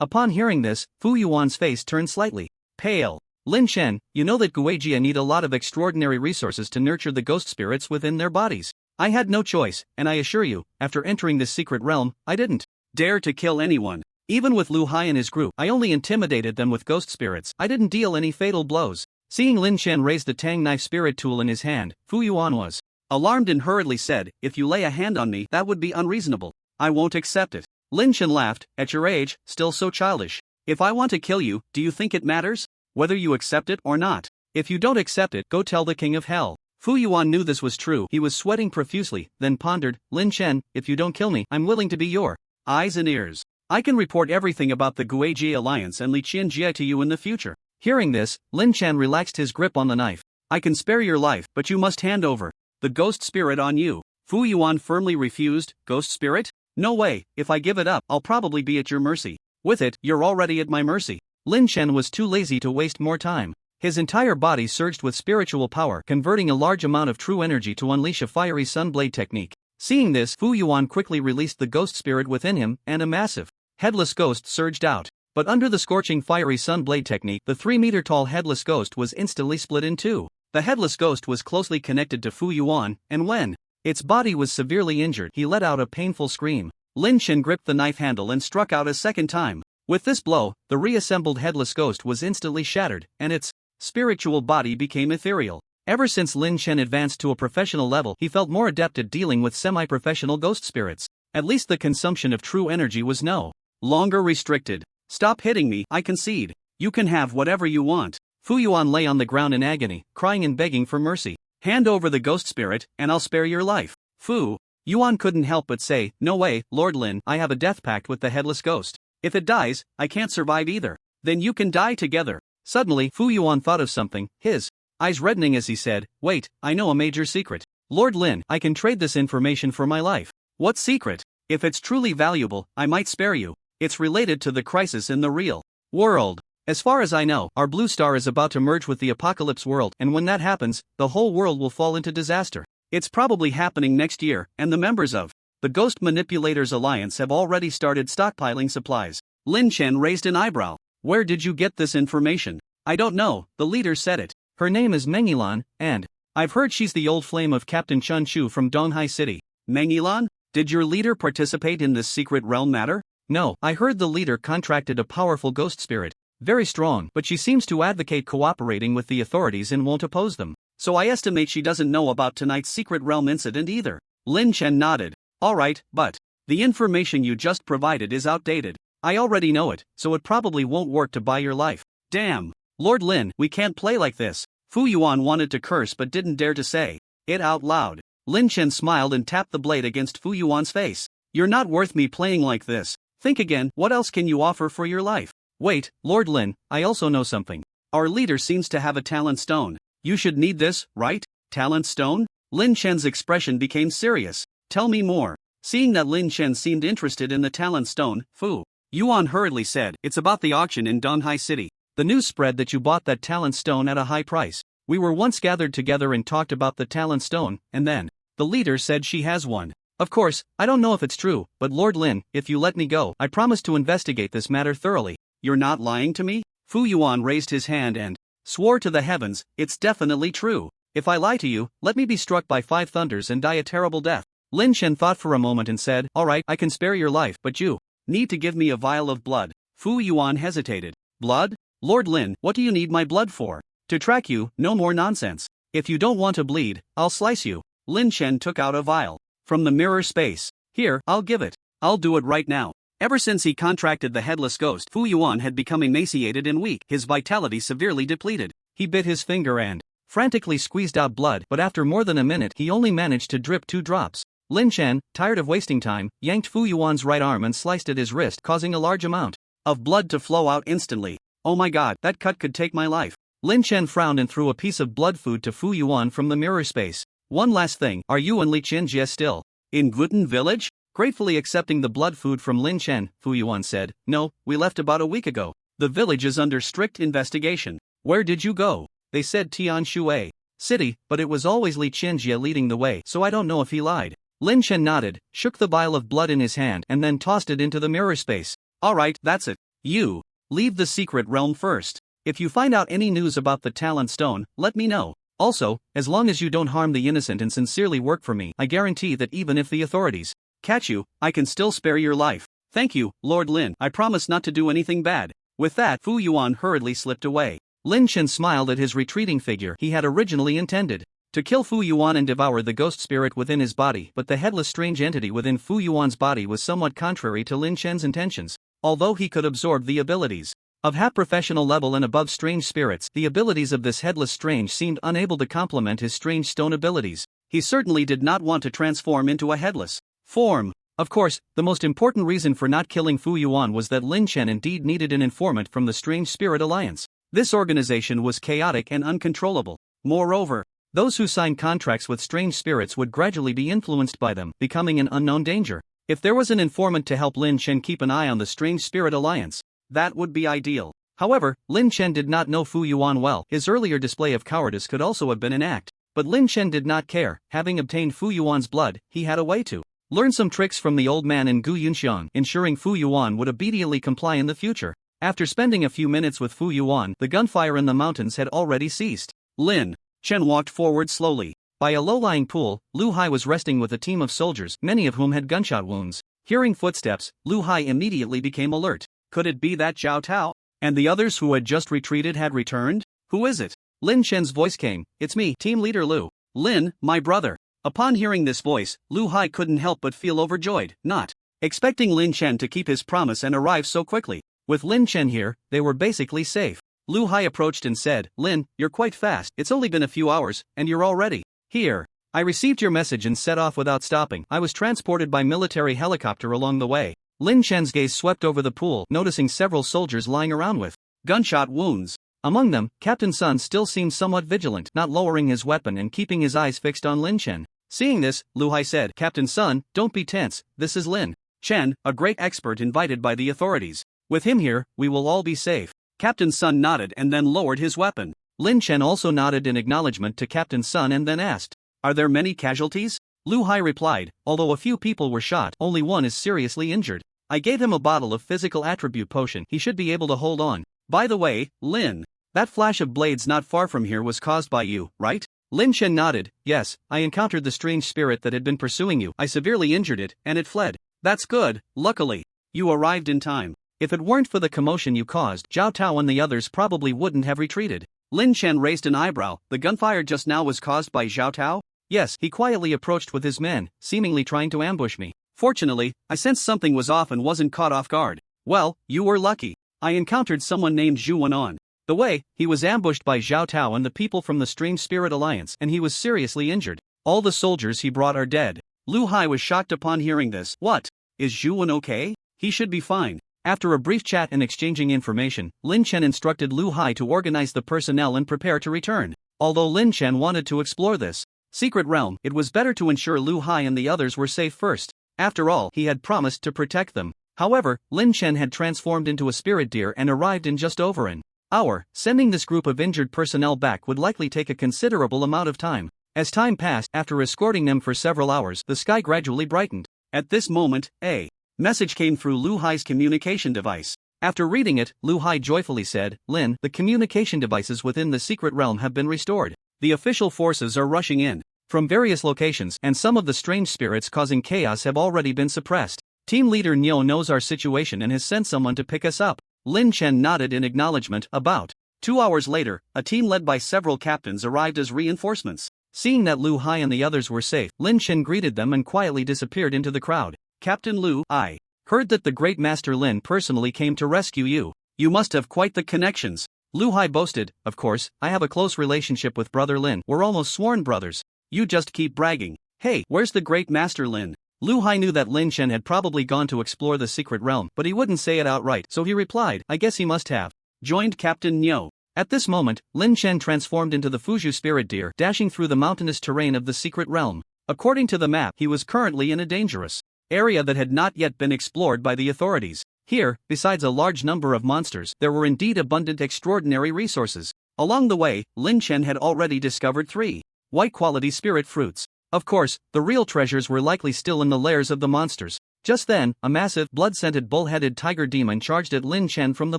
Upon hearing this, Fu Yuan's face turned slightly pale. Lin Chen, you know that Guijie need a lot of extraordinary resources to nurture the ghost spirits within their bodies. I had no choice, and I assure you, after entering this secret realm, I didn't dare to kill anyone. Even with Lu Hai and his group, I only intimidated them with ghost spirits. I didn't deal any fatal blows. Seeing Lin Chen raise the tang knife spirit tool in his hand, Fu Yuan was alarmed and hurriedly said, If you lay a hand on me, that would be unreasonable. I won't accept it. Lin Chen laughed, At your age, still so childish. If I want to kill you, do you think it matters whether you accept it or not? If you don't accept it, go tell the king of hell. Fu Yuan knew this was true. He was sweating profusely, then pondered, Lin Chen, if you don't kill me, I'm willing to be your eyes and ears. I can report everything about the Guijie alliance and Li Qianjie to you in the future. Hearing this, Lin Chen relaxed his grip on the knife. I can spare your life, but you must hand over the ghost spirit on you. Fu Yuan firmly refused. Ghost spirit? No way, if I give it up, I'll probably be at your mercy. With it, you're already at my mercy. Lin Chen was too lazy to waste more time. His entire body surged with spiritual power, converting a large amount of true energy to unleash a fiery sunblade technique. Seeing this, Fu Yuan quickly released the ghost spirit within him, and a massive, headless ghost surged out. But under the scorching fiery sunblade technique, the 3-meter-tall headless ghost was instantly split in two. The headless ghost was closely connected to Fu Yuan, and when its body was severely injured, he let out a painful scream. Lin Chen gripped the knife handle and struck out a second time. With this blow, the reassembled headless ghost was instantly shattered, and its spiritual body became ethereal. Ever since Lin Chen advanced to a professional level, he felt more adept at dealing with semi-professional ghost spirits. At least the consumption of true energy was no longer restricted. Stop hitting me, I concede. You can have whatever you want. Fu Yuan lay on the ground in agony, crying and begging for mercy. Hand over the ghost spirit, and I'll spare your life. Fu Yuan couldn't help but say, no way, Lord Lin, I have a death pact with the headless ghost. If it dies, I can't survive either. Then you can die together. Suddenly, Fu Yuan thought of something, his eyes reddening as he said, wait, I know a major secret. Lord Lin, I can trade this information for my life. What secret? If it's truly valuable, I might spare you. It's related to the crisis in the real world. As far as I know, our blue star is about to merge with the apocalypse world, and when that happens, the whole world will fall into disaster. It's probably happening next year, and the members of the Ghost Manipulators Alliance have already started stockpiling supplies. Lin Chen raised an eyebrow. Where did you get this information? I don't know, the leader said it. Her name is Mengilan, and I've heard she's the old flame of Captain Chun Chu from Donghai City. Mengilan? Did your leader participate in this secret realm matter? No, I heard the leader contracted a powerful ghost spirit. Very strong, but she seems to advocate cooperating with the authorities and won't oppose them. So I estimate she doesn't know about tonight's secret realm incident either. Lin Chen nodded. Alright, but the information you just provided is outdated. I already know it, so it probably won't work to buy your life. Damn. Lord Lin, we can't play like this. Fu Yuan wanted to curse but didn't dare to say it out loud. Lin Chen smiled and tapped the blade against Fu Yuan's face. You're not worth me playing like this. Think again, what else can you offer for your life? Wait, Lord Lin, I also know something. Our leader seems to have a talent stone. You should need this, right? Talent stone? Lin Chen's expression became serious. Tell me more. Seeing that Lin Chen seemed interested in the talent stone, Fu Yuan hurriedly said, it's about the auction in Donghai City. The news spread that you bought that talent stone at a high price. We were once gathered together and talked about the talent stone, and then the leader said she has one. Of course, I don't know if it's true, but Lord Lin, if you let me go, I promise to investigate this matter thoroughly. You're not lying to me? Fu Yuan raised his hand and swore to the heavens, it's definitely true. If I lie to you, let me be struck by 5 thunders and die a terrible death. Lin Chen thought for a moment and said, alright, I can spare your life, but you need to give me a vial of blood. Fu Yuan hesitated. Blood? Lord Lin, what do you need my blood for? To track you, no more nonsense. If you don't want to bleed, I'll slice you. Lin Chen took out a vial from the mirror space. Here, I'll give it. I'll do it right now. Ever since he contracted the headless ghost, Fu Yuan had become emaciated and weak, his vitality severely depleted. He bit his finger and frantically squeezed out blood, but after more than a minute he only managed to drip 2 drops. Lin Chen, tired of wasting time, yanked Fu Yuan's right arm and sliced at his wrist, causing a large amount of blood to flow out instantly. Oh my god, that cut could take my life. Lin Chen frowned and threw a piece of blood food to Fu Yuan from the mirror space. One last thing, are you and Li Qinjie still in Guten Village? Gratefully accepting the blood food from Lin Chen, Fu Yuan said, no, we left about a week ago. The village is under strict investigation. Where did you go? They said Tianshui City, but it was always Li Qinjie leading the way, so I don't know if he lied. Lin Chen nodded, shook the vial of blood in his hand and then tossed it into the mirror space. Alright, that's it. You leave the secret realm first. If you find out any news about the talent stone, let me know. Also, as long as you don't harm the innocent and sincerely work for me, I guarantee that even if the authorities catch you, I can still spare your life. Thank you, Lord Lin, I promise not to do anything bad. With that, Fu Yuan hurriedly slipped away. Lin Chen smiled at his retreating figure. He had originally intended to kill Fu Yuan and devour the ghost spirit within his body, but the headless strange entity within Fu Yuan's body was somewhat contrary to Lin Chen's intentions. Although he could absorb the abilities of half-professional level and above strange spirits, the abilities of this headless strange seemed unable to complement his strange stone abilities. He certainly did not want to transform into a headless form. Of course, the most important reason for not killing Fu Yuan was that Lin Chen indeed needed an informant from the Strange Spirit Alliance. This organization was chaotic and uncontrollable. Moreover, those who signed contracts with strange spirits would gradually be influenced by them, becoming an unknown danger. If there was an informant to help Lin Chen keep an eye on the Strange Spirit Alliance, that would be ideal. However, Lin Chen did not know Fu Yuan well. His earlier display of cowardice could also have been an act. But Lin Chen did not care. Having obtained Fu Yuan's blood, he had a way to learn some tricks from the old man in Gu Yunxiang, ensuring Fu Yuan would obediently comply in the future. After spending a few minutes with Fu Yuan, the gunfire in the mountains had already ceased. Lin Chen walked forward slowly. By a low-lying pool, Lu Hai was resting with a team of soldiers, many of whom had gunshot wounds. Hearing footsteps, Lu Hai immediately became alert. Could it be that Zhao Tao and the others who had just retreated had returned? Who is it? Lin Chen's voice came. It's me, team leader Lu. Lin, my brother. Upon hearing this voice, Lu Hai couldn't help but feel overjoyed, not expecting Lin Chen to keep his promise and arrive so quickly. With Lin Chen here, they were basically safe. Lu Hai approached and said, Lin, you're quite fast. It's only been a few hours, and you're already here. I received your message and set off without stopping. I was transported by military helicopter along the way. Lin Chen's gaze swept over the pool, noticing several soldiers lying around with gunshot wounds. Among them, Captain Sun still seemed somewhat vigilant, not lowering his weapon and keeping his eyes fixed on Lin Chen. Seeing this, Lu Hai said, Captain Sun, don't be tense, this is Lin Chen, a great expert invited by the authorities. With him here, we will all be safe. Captain Sun nodded and then lowered his weapon. Lin Chen also nodded in acknowledgement to Captain Sun and then asked, Are there many casualties? Lu Hai replied, Although a few people were shot, only one is seriously injured. I gave him a bottle of physical attribute potion. He should be able to hold on. By the way, Lin, that flash of blades not far from here was caused by you, right? Lin Chen nodded. Yes, I encountered the strange spirit that had been pursuing you. I severely injured it, and it fled. That's good. Luckily, you arrived in time. If it weren't for the commotion you caused, Zhao Tao and the others probably wouldn't have retreated. Lin Chen raised an eyebrow. The gunfire just now was caused by Zhao Tao? Yes, he quietly approached with his men, seemingly trying to ambush me. Fortunately, I sensed something was off and wasn't caught off guard. Well, you were lucky. I encountered someone named Zhu Wenan. The way, he was ambushed by Zhao Tao and the people from the Strange Spirit Alliance, and he was seriously injured. All the soldiers he brought are dead. Lu Hai was shocked upon hearing this. What? Is Zhu Wen okay? He should be fine. After a brief chat and exchanging information, Lin Chen instructed Lu Hai to organize the personnel and prepare to return. Although Lin Chen wanted to explore this secret realm, it was better to ensure Lu Hai and the others were safe first. After all, he had promised to protect them. However, Lin Chen had transformed into a spirit deer and arrived in just over an hour. Sending this group of injured personnel back would likely take a considerable amount of time. As time passed, after escorting them for several hours, the sky gradually brightened. At this moment, a message came through Lu Hai's communication device. After reading it, Lu Hai joyfully said, Lin, the communication devices within the secret realm have been restored. The official forces are rushing in from various locations, and some of the strange spirits causing chaos have already been suppressed. Team leader Niu knows our situation and has sent someone to pick us up. Lin Chen nodded in acknowledgement. About 2 hours later, a team led by several captains arrived as reinforcements. Seeing that Lu Hai and the others were safe, Lin Chen greeted them and quietly disappeared into the crowd. Captain Lu, I heard that the great master Lin personally came to rescue you. You must have quite the connections. Lu Hai boasted. Of course, I have a close relationship with brother Lin. We're almost sworn brothers. You just keep bragging. Hey, where's the great master Lin? Lu Hai knew that Lin Chen had probably gone to explore the secret realm, but he wouldn't say it outright, so he replied, I guess he must have joined Captain Niu. At this moment, Lin Chen transformed into the Fuzhou spirit deer, dashing through the mountainous terrain of the secret realm. According to the map, he was currently in a dangerous area that had not yet been explored by the authorities. Here, besides a large number of monsters, there were indeed abundant extraordinary resources. Along the way, Lin Chen had already discovered 3 white-quality spirit fruits. Of course, the real treasures were likely still in the lairs of the monsters. Just then, a massive, blood-scented bull-headed tiger demon charged at Lin Chen from the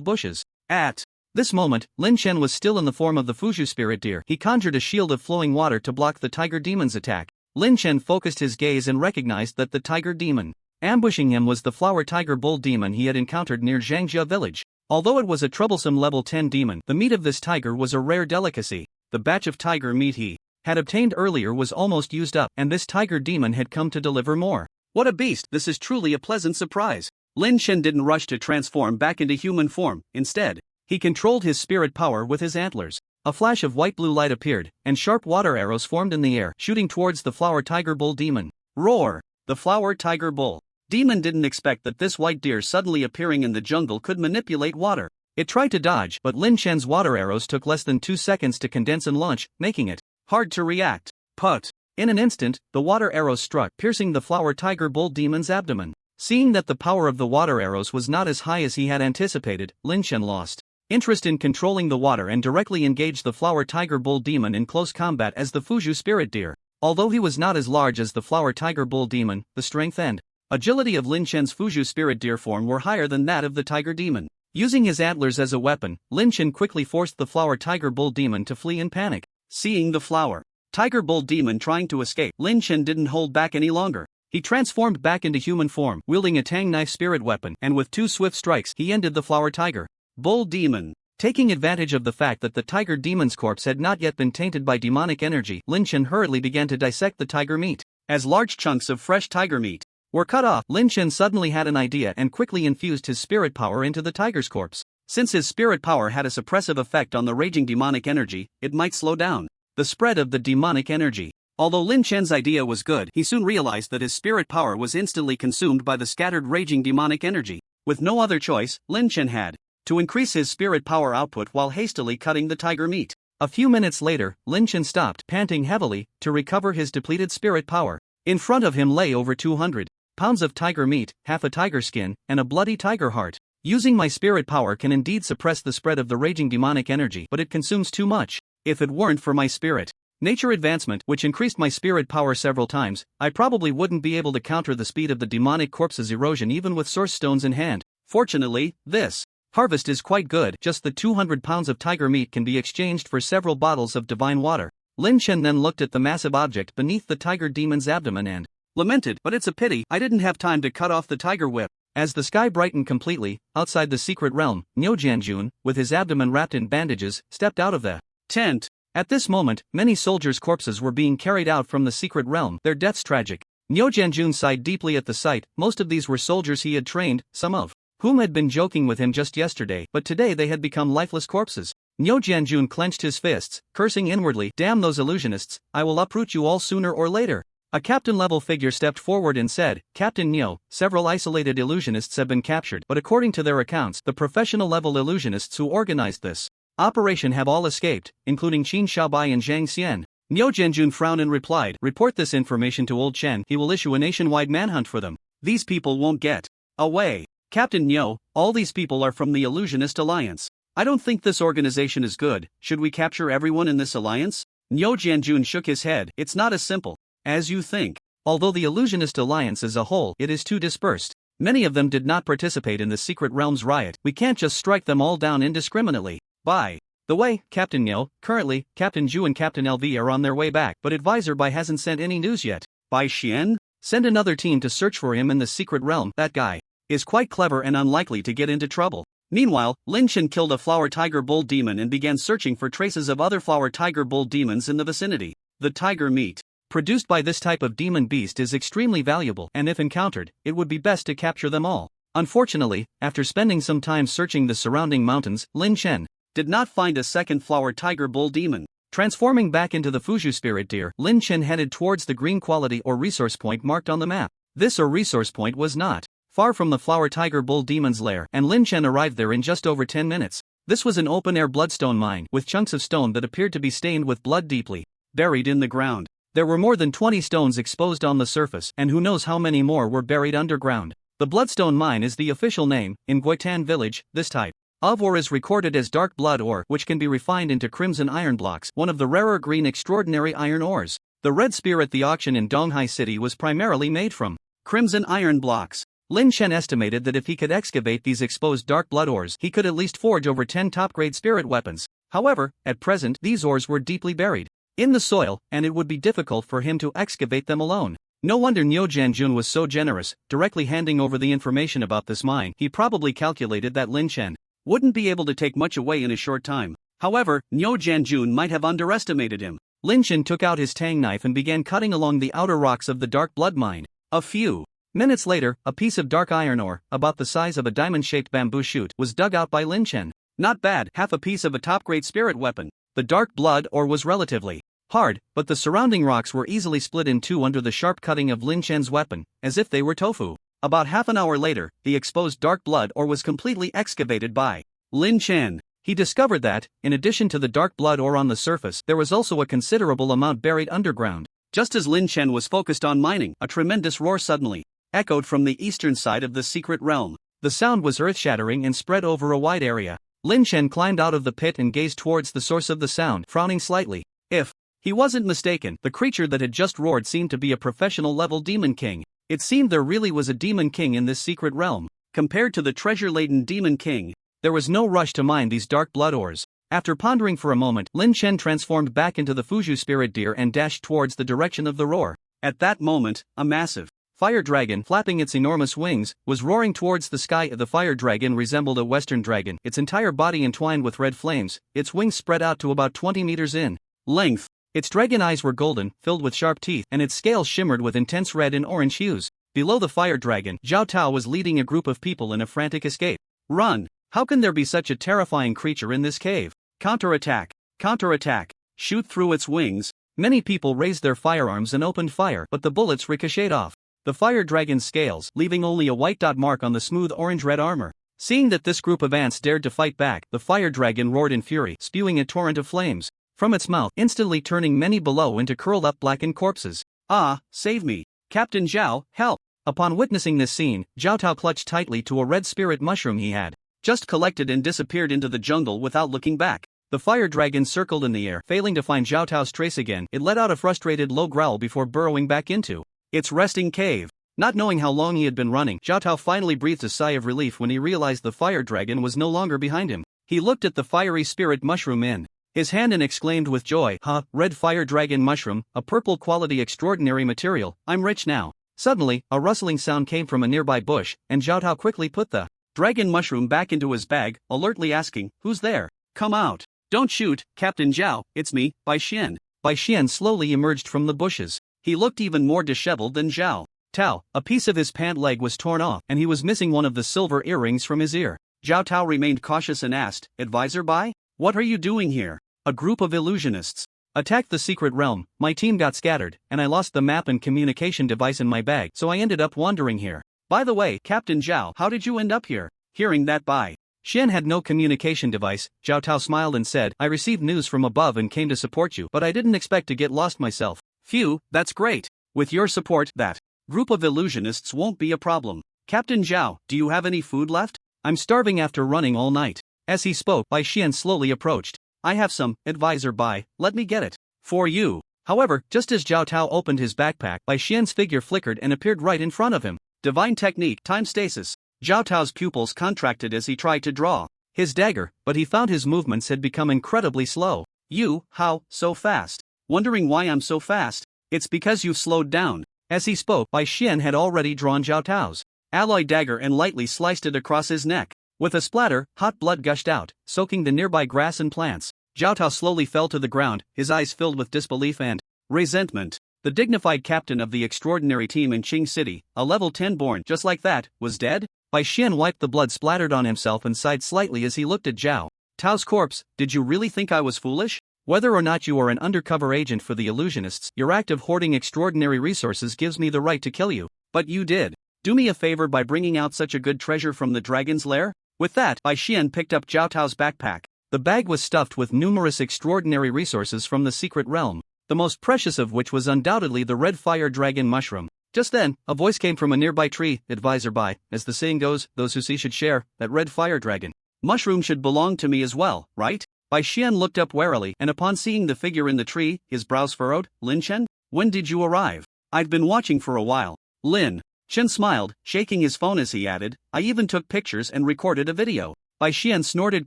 bushes. At this moment, Lin Chen was still in the form of the Fuzhou spirit deer. He conjured a shield of flowing water to block the tiger demon's attack. Lin Chen focused his gaze and recognized that the tiger demon ambushing him was the flower tiger bull demon he had encountered near Zhangjia village. Although it was a troublesome level 10 demon, the meat of this tiger was a rare delicacy. The batch of tiger meat he had obtained earlier was almost used up, and this tiger demon had come to deliver more. What a beast! This is truly a pleasant surprise. Lin Chen didn't rush to transform back into human form. Instead, he controlled his spirit power with his antlers. A flash of white-blue light appeared, and sharp water arrows formed in the air, shooting towards the flower tiger bull demon. Roar! The flower tiger bull demon didn't expect that this white deer suddenly appearing in the jungle could manipulate water. It tried to dodge, but Lin Chen's water arrows took less than 2 seconds to condense and launch, making it hard to react. Put! In an instant, the water arrows struck, piercing the flower tiger bull demon's abdomen. Seeing that the power of the water arrows was not as high as he had anticipated, Lin Chen lost interest in controlling the water and directly engaged the flower tiger bull demon in close combat as the Fuju spirit deer. Although he was not as large as the flower tiger bull demon, the strength and agility of Lin Chen's Fuju spirit deer form were higher than that of the tiger demon. Using his antlers as a weapon, Lin Chen quickly forced the flower tiger bull demon to flee in panic. Seeing the flower tiger bull demon trying to escape, Lin Chen didn't hold back any longer. He transformed back into human form, wielding a Tang knife spirit weapon, and with 2 swift strikes, he ended the flower tiger bull demon. Taking advantage of the fact that the tiger demon's corpse had not yet been tainted by demonic energy, Lin Chen hurriedly began to dissect the tiger meat. As large chunks of fresh tiger meat were cut off, Lin Chen suddenly had an idea and quickly infused his spirit power into the tiger's corpse. Since his spirit power had a suppressive effect on the raging demonic energy, it might slow down the spread of the demonic energy. Although Lin Chen's idea was good, he soon realized that his spirit power was instantly consumed by the scattered raging demonic energy. With no other choice, Lin Chen had to increase his spirit power output while hastily cutting the tiger meat. A few minutes later, Lin Chen stopped, panting heavily, to recover his depleted spirit power. In front of him lay over 200 pounds of tiger meat, half a tiger skin, and a bloody tiger heart. Using my spirit power can indeed suppress the spread of the raging demonic energy, but it consumes too much. If it weren't for my spirit nature advancement, which increased my spirit power several times, I probably wouldn't be able to counter the speed of the demonic corpse's erosion even with source stones in hand. Fortunately, this harvest is quite good. Just the 200 pounds of tiger meat can be exchanged for several bottles of divine water. Lin Chen then looked at the massive object beneath the tiger demon's abdomen and lamented, "But it's a pity I didn't have time to cut off the tiger whip." As the sky brightened completely, outside the secret realm, Niu Jianjun, with his abdomen wrapped in bandages, stepped out of the tent. At this moment, many soldiers' corpses were being carried out from the secret realm, their deaths tragic. Niu Jianjun sighed deeply at the sight. Most of these were soldiers he had trained, some of whom had been joking with him just yesterday, but today they had become lifeless corpses. Niu Jianjun clenched his fists, cursing inwardly, "Damn those illusionists, I will uproot you all sooner or later." A captain-level figure stepped forward and said, "Captain Niu, several isolated illusionists have been captured, but according to their accounts, the professional-level illusionists who organized this operation have all escaped, including Qin Xiaobai and Zhang Xian." Niu Jianjun frowned and replied, "Report this information to Old Chen, he will issue a nationwide manhunt for them. These people won't get away." "Captain Niu, all these people are from the Illusionist Alliance. I don't think this organization is good. Should we capture everyone in this alliance?" Niu Jianjun shook his head. "It's not as simple as you think. Although the Illusionist Alliance as a whole, it is too dispersed. Many of them did not participate in the Secret Realms riot. We can't just strike them all down indiscriminately. By the way, Captain Niu, currently, Captain Zhu and Captain LV are on their way back, but Advisor Bai hasn't sent any news yet. Bai Xian? Send another team to search for him in the Secret Realm. That guy is quite clever and unlikely to get into trouble." Meanwhile, Lin Chen killed a flower tiger bull demon and began searching for traces of other flower tiger bull demons in the vicinity. The tiger meat produced by this type of demon beast is extremely valuable, and if encountered, it would be best to capture them all. Unfortunately, after spending some time searching the surrounding mountains, Lin Chen did not find a second flower tiger bull demon. Transforming back into the Fuju spirit deer, Lin Chen headed towards the green quality or resource point marked on the map. This or resource point was not far from the flower tiger bull demon's lair, and Lin Chen arrived there in just over 10 minutes. This was an open-air bloodstone mine, with chunks of stone that appeared to be stained with blood deeply buried in the ground. There were more than 20 stones exposed on the surface, and who knows how many more were buried underground. The bloodstone mine is the official name. In Guitan village, this type of ore is recorded as dark blood ore, which can be refined into crimson iron blocks, one of the rarer green extraordinary iron ores. The red spear at the auction in Donghai City was primarily made from crimson iron blocks. Lin Chen estimated that if he could excavate these exposed dark blood ores, he could at least forge over 10 top-grade spirit weapons. However, at present, these ores were deeply buried in the soil, and it would be difficult for him to excavate them alone. No wonder Niu Jianjun was so generous, directly handing over the information about this mine. He probably calculated that Lin Chen wouldn't be able to take much away in a short time. However, Niu Jianjun might have underestimated him. Lin Chen took out his tang knife and began cutting along the outer rocks of the dark blood mine. A few minutes later, a piece of dark iron ore, about the size of a diamond-shaped bamboo shoot, was dug out by Lin Chen. Not bad, half a piece of a top-grade spirit weapon. The dark blood ore was relatively hard, but the surrounding rocks were easily split in two under the sharp cutting of Lin Chen's weapon, as if they were tofu. About half an hour later, the exposed dark blood ore was completely excavated by Lin Chen. He discovered that, in addition to the dark blood ore on the surface, there was also a considerable amount buried underground. Just as Lin Chen was focused on mining, a tremendous roar suddenly echoed from the eastern side of the secret realm. The sound was earth-shattering and spread over a wide area. Lin Chen climbed out of the pit and gazed towards the source of the sound, frowning slightly. If he wasn't mistaken, the creature that had just roared seemed to be a professional-level demon king. It seemed there really was a demon king in this secret realm. Compared to the treasure-laden demon king, there was no rush to mine these dark blood ores. After pondering for a moment, Lin Chen transformed back into the Fuju spirit deer and dashed towards the direction of the roar. At that moment, a massive fire dragon, flapping its enormous wings, was roaring towards the sky. The fire dragon resembled a western dragon, its entire body entwined with red flames, its wings spread out to about 20 meters in length. Its dragon eyes were golden, filled with sharp teeth, and its scales shimmered with intense red and orange hues. Below the fire dragon, Zhao Tao was leading a group of people in a frantic escape. Run! How can there be such a terrifying creature in this cave? Counterattack! Counterattack! Shoot through its wings! Many people raised their firearms and opened fire, but the bullets ricocheted off the fire dragon's scales, leaving only a white dot mark on the smooth orange-red armor. Seeing that this group of ants dared to fight back, the fire dragon roared in fury, spewing a torrent of flames from its mouth, instantly turning many below into curled-up blackened corpses. Ah, save me! Captain Zhao, help! Upon witnessing this scene, Zhao Tao clutched tightly to a red spirit mushroom he had just collected and disappeared into the jungle without looking back. The fire dragon circled in the air, failing to find Zhao Tao's trace again. It let out a frustrated low growl before burrowing back into its resting cave. Not knowing how long he had been running, Zhao Tao finally breathed a sigh of relief when he realized the fire dragon was no longer behind him. He looked at the fiery spirit mushroom in his hand and exclaimed with joy, "Ha, red fire dragon mushroom, a purple quality extraordinary material, I'm rich now." Suddenly, a rustling sound came from a nearby bush, and Zhao Tao quickly put the dragon mushroom back into his bag, alertly asking, "Who's there? Come out. Don't shoot, Captain Zhao, it's me, Bai Xian." Bai Xian slowly emerged from the bushes. He looked even more disheveled than Zhao Tao. A piece of his pant leg was torn off, and he was missing one of the silver earrings from his ear. Zhao Tao remained cautious and asked, "Advisor Bai? What are you doing here?" "A group of illusionists attacked the secret realm, my team got scattered, and I lost the map and communication device in my bag, so I ended up wandering here." "By the way, Captain Zhao, how did you end up here?" Hearing that Bai Xian had no communication device, Zhao Tao smiled and said, "I received news from above and came to support you, but I didn't expect to get lost myself." "Phew, that's great. With your support, that group of illusionists won't be a problem. Captain Zhao, do you have any food left? I'm starving after running all night." As he spoke, Bai Xian slowly approached. "I have some, Advisor Bai, let me get it. For you." However, just as Zhao Tao opened his backpack, Bai Xian's figure flickered and appeared right in front of him. Divine technique, time stasis. Zhao Tao's pupils contracted as he tried to draw his dagger, but he found his movements had become incredibly slow. "You, how, so fast? Wondering why I'm so fast? It's because you've slowed down." As he spoke, Bai Xian had already drawn Zhao Tao's alloy dagger and lightly sliced it across his neck. With a splatter, hot blood gushed out, soaking the nearby grass and plants. Zhao Tao slowly fell to the ground, his eyes filled with disbelief and resentment. The dignified captain of the extraordinary team in Qing City, a level 10 born just like that, was dead? Bai Xian wiped the blood splattered on himself and sighed slightly as he looked at Zhao Tao's corpse. "Did you really think I was foolish? Whether or not you are an undercover agent for the illusionists, your act of hoarding extraordinary resources gives me the right to kill you. But you did. Do me a favor by bringing out such a good treasure from the dragon's lair." With that, Bai Xian picked up Zhao Tao's backpack. The bag was stuffed with numerous extraordinary resources from the secret realm, the most precious of which was undoubtedly the red fire dragon mushroom. Just then, a voice came from a nearby tree. "Advisor Bai, as the saying goes, those who see should share, that red fire dragon mushroom should belong to me as well, right?" Bai Xian looked up warily, and upon seeing the figure in the tree, his brows furrowed. "Lin Chen? When did you arrive? I've been watching for a while." Lin Chen smiled, shaking his phone as he added, "I even took pictures and recorded a video." Bai Xian snorted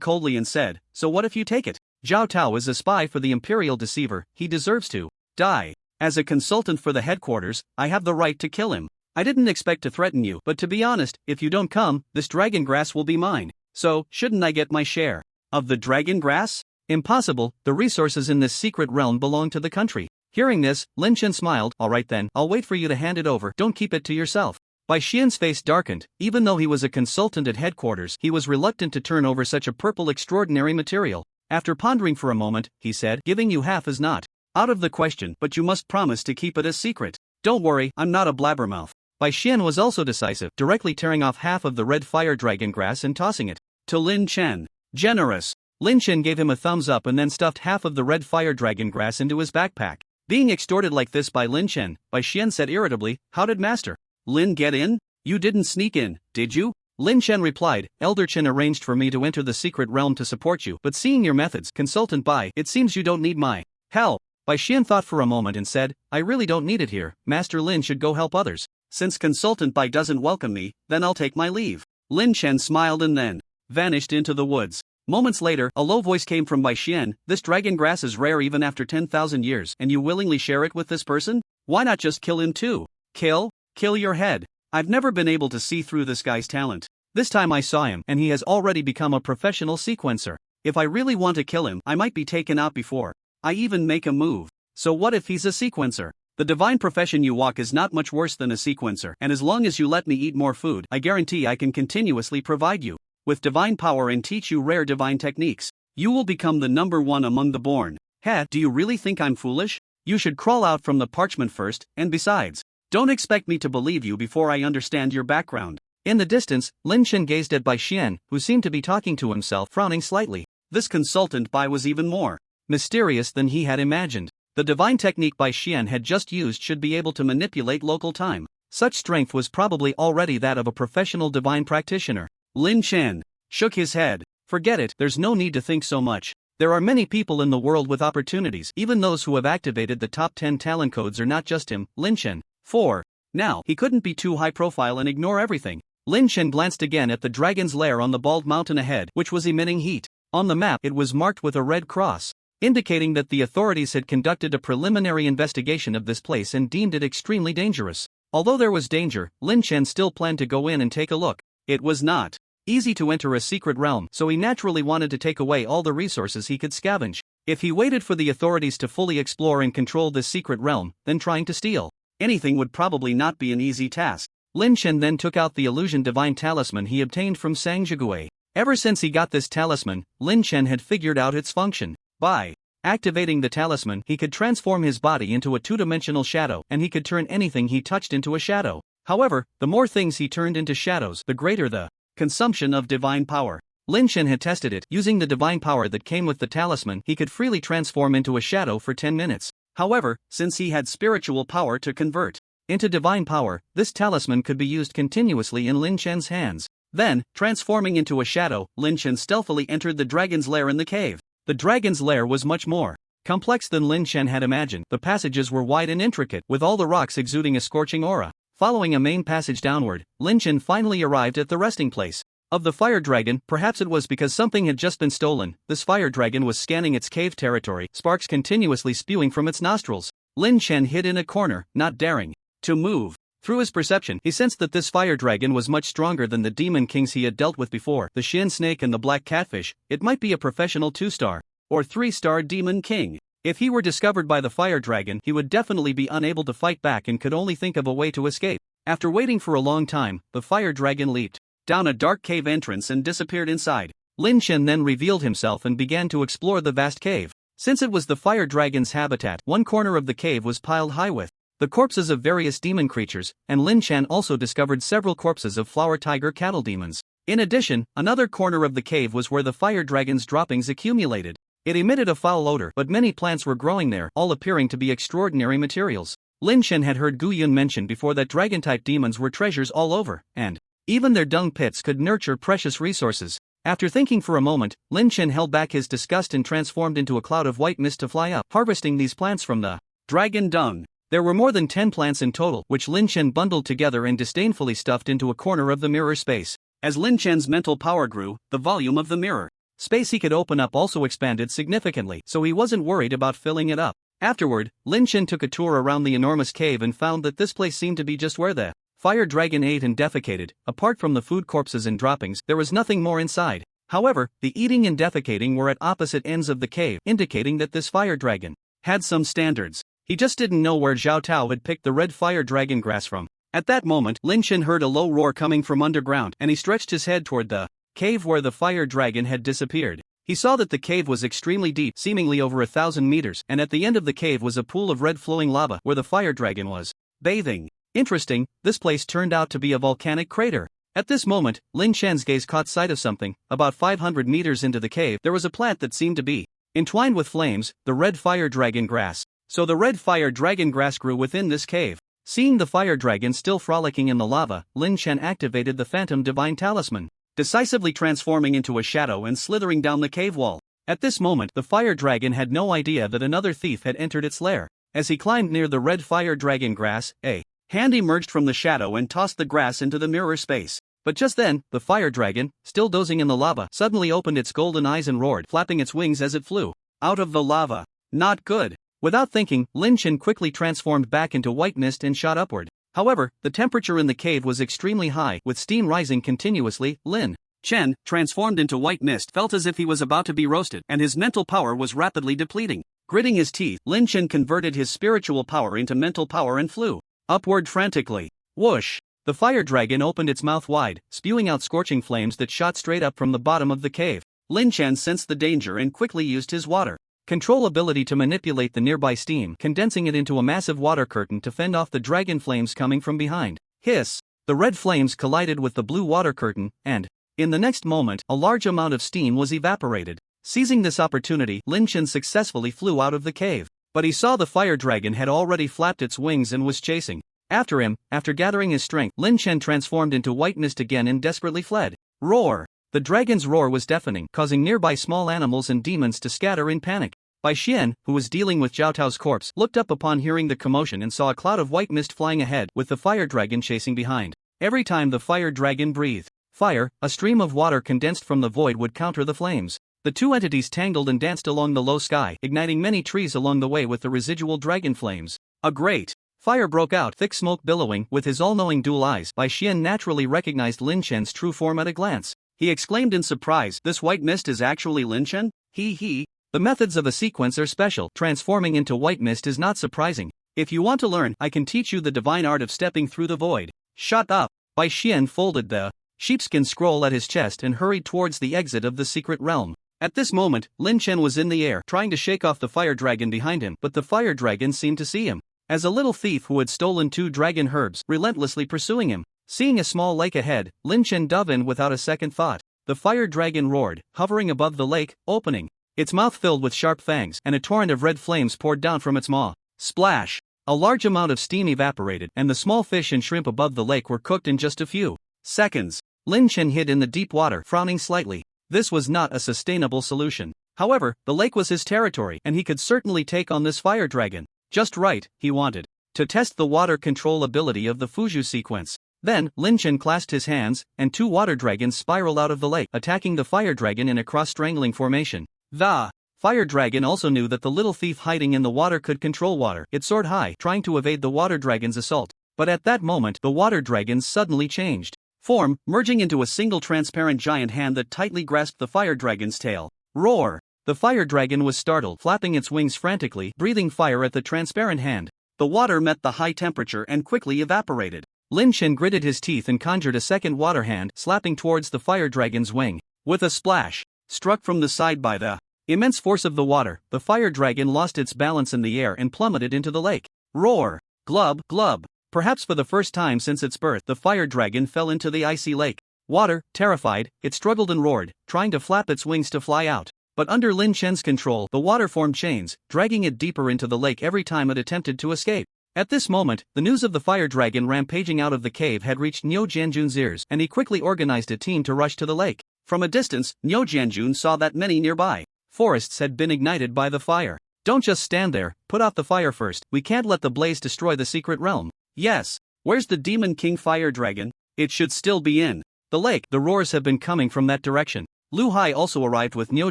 coldly and said, "So what if you take it? Zhao Tao is a spy for the Imperial Deceiver, he deserves to die. As a consultant for the headquarters, I have the right to kill him. I didn't expect to threaten you, but to be honest, if you don't come, this dragon grass will be mine. So, shouldn't I get my share of the dragon grass?" "Impossible, the resources in this secret realm belong to the country." Hearing this, Lin Chen smiled. "All right then, I'll wait for you to hand it over, don't keep it to yourself." Bai Xian's face darkened. Even though he was a consultant at headquarters, he was reluctant to turn over such a purple extraordinary material. After pondering for a moment, he said, "Giving you half is not out of the question, but you must promise to keep it a secret." "Don't worry, I'm not a blabbermouth." Bai Xian was also decisive, directly tearing off half of the red fire dragon grass and tossing it to Lin Chen. "Generous." Lin Chen gave him a thumbs up and then stuffed half of the red fire dragon grass into his backpack. Being extorted like this by Lin Chen, Bai Xian said irritably, "How did Master Lin get in? You didn't sneak in, did you?" Lin Chen replied, Elder Chen arranged for me to enter the secret realm to support you, but seeing your methods, Consultant Bai, it seems you don't need my help. Bai Xian thought for a moment and said, I really don't need it here, Master Lin should go help others. Since Consultant Bai doesn't welcome me, then I'll take my leave. Lin Chen smiled and then vanished into the woods. Moments later, a low voice came from Bai Xian, this dragon grass is rare even after 10,000 years, and you willingly share it with this person? Why not just kill him too? Kill your head. I've never been able to see through this guy's talent. This time I saw him, and he has already become a professional sequencer. If I really want to kill him, I might be taken out before I even make a move. So what if he's a sequencer? The divine profession you walk is not much worse than a sequencer, and as long as you let me eat more food, I guarantee I can continuously provide you with divine power and teach you rare divine techniques. You will become the number one among the born. Heh, do you really think I'm foolish? You should crawl out from the parchment first, and besides, don't expect me to believe you before I understand your background. In the distance, Lin Chen gazed at Bai Xian, who seemed to be talking to himself, frowning slightly. This consultant Bai was even more mysterious than he had imagined. The divine technique Bai Xian had just used should be able to manipulate local time. Such strength was probably already that of a professional divine practitioner. Lin Chen shook his head. Forget it, there's no need to think so much. There are many people in the world with opportunities, even those who have activated the top 10 talent codes are not just him, Lin Chen. 4. Now, he couldn't be too high profile and ignore everything. Lin Chen glanced again at the dragon's lair on the bald mountain ahead, which was emitting heat. On the map it was marked with a red cross, indicating that the authorities had conducted a preliminary investigation of this place and deemed it extremely dangerous. Although there was danger, Lin Chen still planned to go in and take a look. It was not easy to enter a secret realm, so he naturally wanted to take away all the resources he could scavenge. If he waited for the authorities to fully explore and control this secret realm, then trying to steal anything would probably not be an easy task. Lin Chen then took out the illusion divine talisman he obtained from Sang Zhigui. Ever since he got this talisman, Lin Chen had figured out its function. By activating the talisman, he could transform his body into a two-dimensional shadow, and he could turn anything he touched into a shadow. However, the more things he turned into shadows, the greater the consumption of divine power. Lin Chen had tested it. Using the divine power that came with the talisman, he could freely transform into a shadow for 10 minutes. However, since he had spiritual power to convert into divine power, this talisman could be used continuously in Lin Chen's hands. Then, transforming into a shadow, Lin Chen stealthily entered the dragon's lair in the cave. The dragon's lair was much more complex than Lin Chen had imagined. The passages were wide and intricate, with all the rocks exuding a scorching aura. Following a main passage downward, Lin Chen finally arrived at the resting place of the fire dragon. Perhaps it was because something had just been stolen. This fire dragon was scanning its cave territory, sparks continuously spewing from its nostrils. Lin Chen hid in a corner, not daring to move. Through his perception, he sensed that this fire dragon was much stronger than the demon kings he had dealt with before, the Shin Snake and the Black Catfish. It might be a professional 2-star or 3-star demon king. If he were discovered by the fire dragon, he would definitely be unable to fight back and could only think of a way to escape. After waiting for a long time, the fire dragon leaped down a dark cave entrance and disappeared inside. Lin Chen then revealed himself and began to explore the vast cave. Since it was the fire dragon's habitat, one corner of the cave was piled high with the corpses of various demon creatures, and Lin Chen also discovered several corpses of flower tiger cattle demons. In addition, another corner of the cave was where the fire dragon's droppings accumulated. It emitted a foul odor, but many plants were growing there, all appearing to be extraordinary materials. Lin Chen had heard Gu Yun mention before that dragon-type demons were treasures all over, and even their dung pits could nurture precious resources. After thinking for a moment, Lin Chen held back his disgust and transformed into a cloud of white mist to fly up, harvesting these plants from the dragon dung. There were more than 10 plants in total, which Lin Chen bundled together and disdainfully stuffed into a corner of the mirror space. As Lin Chen's mental power grew, the volume of the mirror space he could open up also expanded significantly, so he wasn't worried about filling it up. Afterward, Lin Chen took a tour around the enormous cave and found that this place seemed to be just where the fire dragon ate and defecated. Apart from the food corpses and droppings, there was nothing more inside. However, the eating and defecating were at opposite ends of the cave, indicating that this fire dragon had some standards. He just didn't know where Zhao Tao had picked the red fire dragon grass from. At that moment, Lin Chen heard a low roar coming from underground, and he stretched his head toward the cave where the fire dragon had disappeared. He saw that the cave was extremely deep, seemingly over 1,000 meters, and at the end of the cave was a pool of red flowing lava where the fire dragon was bathing. Interesting, this place turned out to be a volcanic crater. At this moment, Lin Chen's gaze caught sight of something. About 500 meters into the cave, there was a plant that seemed to be entwined with flames, the red fire dragon grass. So the red fire dragon grass grew within this cave. Seeing the fire dragon still frolicking in the lava, Lin Chen activated the Phantom Divine Talisman, decisively transforming into a shadow and slithering down the cave wall. At this moment, the fire dragon had no idea that another thief had entered its lair. As he climbed near the red fire dragon grass, a hand emerged from the shadow and tossed the grass into the mirror space. But just then, the fire dragon, still dozing in the lava, suddenly opened its golden eyes and roared, flapping its wings as it flew out of the lava. Not good. Without thinking, Lin Chen quickly transformed back into white mist and shot upward. However, the temperature in the cave was extremely high, with steam rising continuously. Lin Chen, transformed into white mist, felt as if he was about to be roasted, and his mental power was rapidly depleting. Gritting his teeth, Lin Chen converted his spiritual power into mental power and flew upward frantically. Whoosh! The fire dragon opened its mouth wide, spewing out scorching flames that shot straight up from the bottom of the cave. Lin Chen sensed the danger and quickly used his water control ability to manipulate the nearby steam, condensing it into a massive water curtain to fend off the dragon flames coming from behind. Hiss! The red flames collided with the blue water curtain, and, in the next moment, a large amount of steam was evaporated. Seizing this opportunity, Lin Chen successfully flew out of the cave. But he saw the fire dragon had already flapped its wings and was chasing after him. After gathering his strength, Lin Chen transformed into white mist again and desperately fled. Roar! The dragon's roar was deafening, causing nearby small animals and demons to scatter in panic. Bai Xian, who was dealing with Zhao Tao's corpse, looked up upon hearing the commotion and saw a cloud of white mist flying ahead, with the fire dragon chasing behind. Every time the fire dragon breathed fire, a stream of water condensed from the void would counter the flames. The two entities tangled and danced along the low sky, igniting many trees along the way with the residual dragon flames. A great fire broke out, thick smoke billowing. With his all-knowing dual eyes, Bai Xian naturally recognized Lin Chen's true form at a glance. He exclaimed in surprise, "This white mist is actually Lin Chen? He. The methods of a sequence are special. Transforming into white mist is not surprising. If you want to learn, I can teach you the divine art of stepping through the void." Shut up! Bai Xian folded the sheepskin scroll at his chest and hurried towards the exit of the secret realm. At this moment, Lin Chen was in the air, trying to shake off the fire dragon behind him, but the fire dragon seemed to see him as a little thief who had stolen 2 dragon herbs, relentlessly pursuing him. Seeing a small lake ahead, Lin Chen dove in without a second thought. The fire dragon roared, hovering above the lake, opening its mouth filled with sharp fangs, and a torrent of red flames poured down from its maw. Splash! A large amount of steam evaporated, and the small fish and shrimp above the lake were cooked in just a few seconds. Lin Chen hid in the deep water, frowning slightly. This was not a sustainable solution. However, the lake was his territory, and he could certainly take on this fire dragon. Just right, he wanted to test the water control ability of the Fuju sequence. Then, Lin Chen clasped his hands, and 2 water dragons spiraled out of the lake, attacking the fire dragon in a cross-strangling formation. The fire dragon also knew that the little thief hiding in the water could control water. It soared high, trying to evade the water dragon's assault. But at that moment, the water dragon suddenly changed form, merging into a single transparent giant hand that tightly grasped the fire dragon's tail. Roar! The fire dragon was startled, flapping its wings frantically, breathing fire at the transparent hand. The water met the high temperature and quickly evaporated. Lin Chen gritted his teeth and conjured a second water hand, slapping towards the fire dragon's wing. With a splash, struck from the side by the immense force of the water, the fire dragon lost its balance in the air and plummeted into the lake. Roar! Glub, glub! Perhaps for the first time since its birth, the fire dragon fell into the icy lake. Water, terrified, it struggled and roared, trying to flap its wings to fly out. But under Lin Chen's control, the water formed chains, dragging it deeper into the lake every time it attempted to escape. At this moment, the news of the fire dragon rampaging out of the cave had reached Niu Jianjun's ears, and he quickly organized a team to rush to the lake. From a distance, Niu Jianjun saw that many nearby forests had been ignited by the fire. "Don't just stand there, put out the fire first. We can't let the blaze destroy the secret realm." "Yes. Where's the Demon King Fire Dragon? It should still be in the lake." The roars have been coming from that direction. Lu Hai also arrived with Niu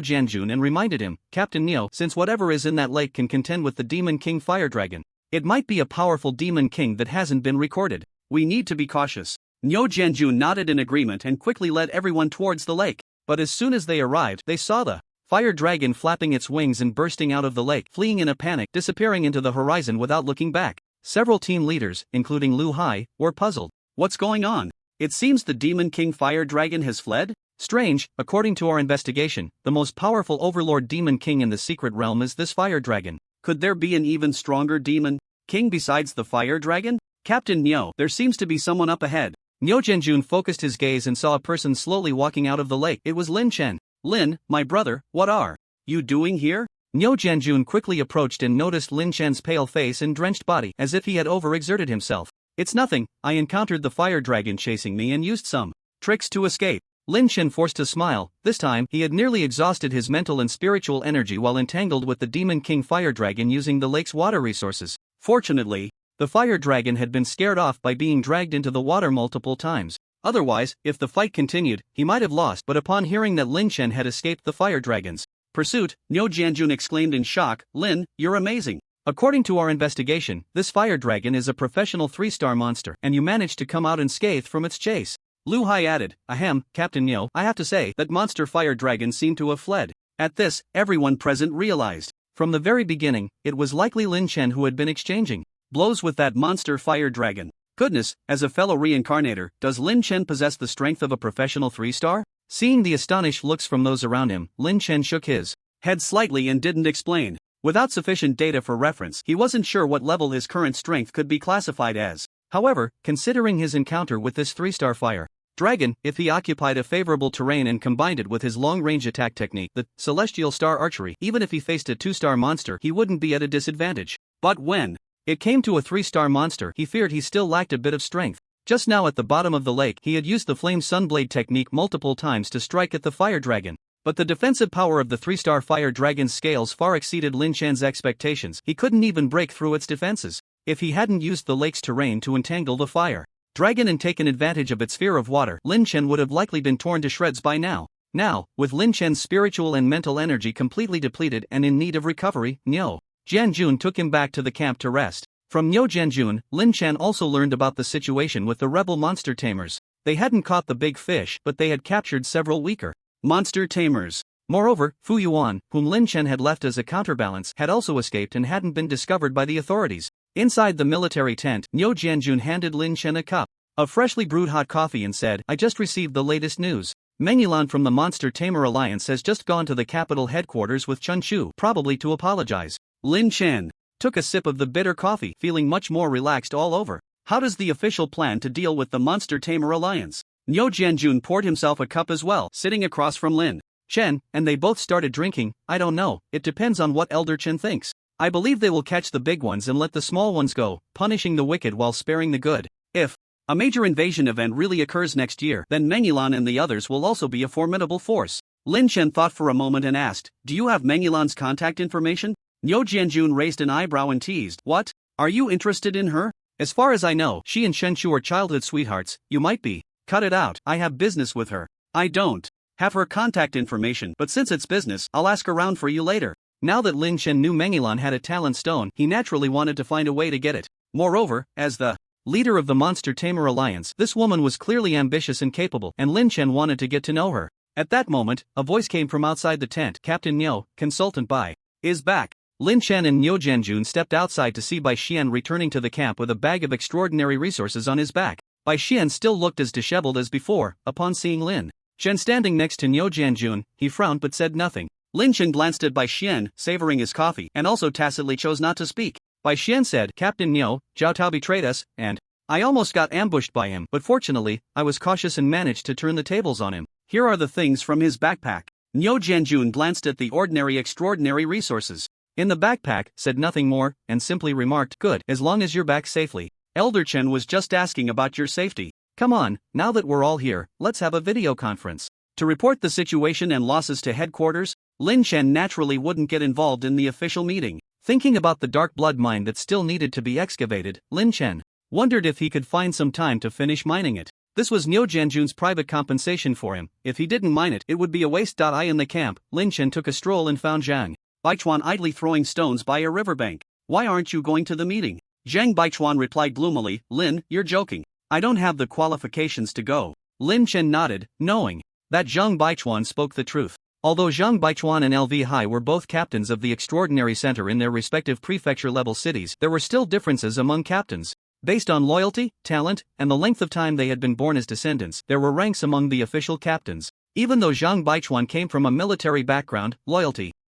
Jianjun and reminded him, "Captain Niu, since whatever is in that lake can contend with the Demon King Fire Dragon, it might be a powerful demon king that hasn't been recorded. We need to be cautious." Niu Jianjun nodded in agreement and quickly led everyone towards the lake. But as soon as they arrived, they saw the fire dragon flapping its wings and bursting out of the lake, fleeing in a panic, disappearing into the horizon without looking back. Several team leaders, including Lu Hai, were puzzled. "What's going on? It seems the Demon King Fire Dragon has fled? Strange. According to our investigation, the most powerful overlord demon king in the secret realm is this fire dragon. Could there be an even stronger demon king besides the fire dragon? Captain Niu, there seems to be someone up ahead." Niu Jianjun focused his gaze and saw a person slowly walking out of the lake. It was Lin Chen. "Lin, my brother, what are you doing here?" Niu Jianjun quickly approached and noticed Lin Chen's pale face and drenched body, as if he had overexerted himself. It's nothing, I encountered the fire dragon chasing me and used some tricks to escape. Lin Chen forced a smile. This time, he had nearly exhausted his mental and spiritual energy while entangled with the Demon King fire dragon using the lake's water resources. Fortunately, the fire dragon had been scared off by being dragged into the water multiple times. Otherwise, if the fight continued, he might have lost. But upon hearing that Lin Chen had escaped the fire dragon's pursuit, Niu Jianjun exclaimed in shock, Lin, you're amazing. According to our investigation, this fire dragon is a professional 3-star monster, and you managed to come out unscathed from its chase. Lu Hai added, ahem, Captain Niu, I have to say that monster fire dragon seemed to have fled. At this, everyone present realized. From the very beginning, it was likely Lin Chen who had been exchanging blows with that monster fire dragon. Goodness, as a fellow reincarnator, does Lin Chen possess the strength of a professional 3-star? Seeing the astonished looks from those around him, Lin Chen shook his head slightly and didn't explain. Without sufficient data for reference, he wasn't sure what level his current strength could be classified as. However, considering his encounter with this 3-star fire dragon, if he occupied a favorable terrain and combined it with his long-range attack technique, the Celestial Star Archery, even if he faced a 2-star monster, he wouldn't be at a disadvantage. But when it came to a 3-star monster, he feared he still lacked a bit of strength. Just now at the bottom of the lake, he had used the Flame Sunblade technique multiple times to strike at the fire dragon. But the defensive power of the 3-star fire dragon's scales far exceeded Lin Chen's expectations. He couldn't even break through its defenses. If he hadn't used the lake's terrain to entangle the fire dragon and taken advantage of its fear of water, Lin Chen would have likely been torn to shreds by now. Now, with Lin Chen's spiritual and mental energy completely depleted and in need of recovery, Niu Jianjun took him back to the camp to rest. From Niu Jianjun, Lin Chen also learned about the situation with the rebel monster tamers. They hadn't caught the big fish, but they had captured several weaker monster tamers. Moreover, Fu Yuan, whom Lin Chen had left as a counterbalance, had also escaped and hadn't been discovered by the authorities. Inside the military tent, Niu Jianjun handed Lin Chen a cup of freshly brewed hot coffee and said, I just received the latest news. Mengyulan from the Monster Tamer Alliance has just gone to the capital headquarters with Chun Chu, probably to apologize. Lin Chen took a sip of the bitter coffee, feeling much more relaxed all over. How does the official plan to deal with the Monster Tamer Alliance? Niu Jianjun poured himself a cup as well, sitting across from Lin Chen, and they both started drinking. I don't know, it depends on what Elder Chen thinks. I believe they will catch the big ones and let the small ones go, punishing the wicked while sparing the good. If a major invasion event really occurs next year, then Mengyulan and the others will also be a formidable force. Lin Chen thought for a moment and asked, do you have Mengyulan's contact information? Niu Jianjun raised an eyebrow and teased, what? Are you interested in her? As far as I know, she and Shen Chu are childhood sweethearts. You might be. Cut it out, I have business with her. I don't have her contact information, but since it's business, I'll ask around for you later. Now that Lin Chen knew Mengyulan had a talent stone, he naturally wanted to find a way to get it. Moreover, as the leader of the Monster Tamer Alliance, this woman was clearly ambitious and capable, and Lin Chen wanted to get to know her. At that moment, a voice came from outside the tent. Captain Niu, consultant Bai, is back. Lin Chen and Niu Jianjun stepped outside to see Bai Xian returning to the camp with a bag of extraordinary resources on his back. Bai Xian still looked as disheveled as before. Upon seeing Lin Chen standing next to Niu Jianjun, he frowned but said nothing. Lin Chen glanced at Bai Xian, savoring his coffee, and also tacitly chose not to speak. Bai Xian said, Captain Niu, Zhao Tao betrayed us, and I almost got ambushed by him, but fortunately, I was cautious and managed to turn the tables on him. Here are the things from his backpack. Niu Jianjun glanced at the extraordinary resources in the backpack, said nothing more, and simply remarked, good, as long as you're back safely. Elder Chen was just asking about your safety. Come on, now that we're all here, let's have a video conference. To report the situation and losses to headquarters, Lin Chen naturally wouldn't get involved in the official meeting. Thinking about the dark blood mine that still needed to be excavated, Lin Chen wondered if he could find some time to finish mining it. This was Niu Jianjun's private compensation for him. If he didn't mine it, it would be a waste. In the camp, Lin Chen took a stroll and found Zhang Baichuan idly throwing stones by a riverbank. Why aren't you going to the meeting? Zhang Baichuan replied gloomily, Lin, you're joking. I don't have the qualifications to go. Lin Chen nodded, knowing that Zhang Baichuan spoke the truth. Although Zhang Baichuan and LV Hai were both captains of the Extraordinary Center in their respective prefecture-level cities, there were still differences among captains. Based on loyalty, talent, and the length of time they had been born as descendants, there were ranks among the official captains. Even though Zhang Baichuan came from a military background, loyalty,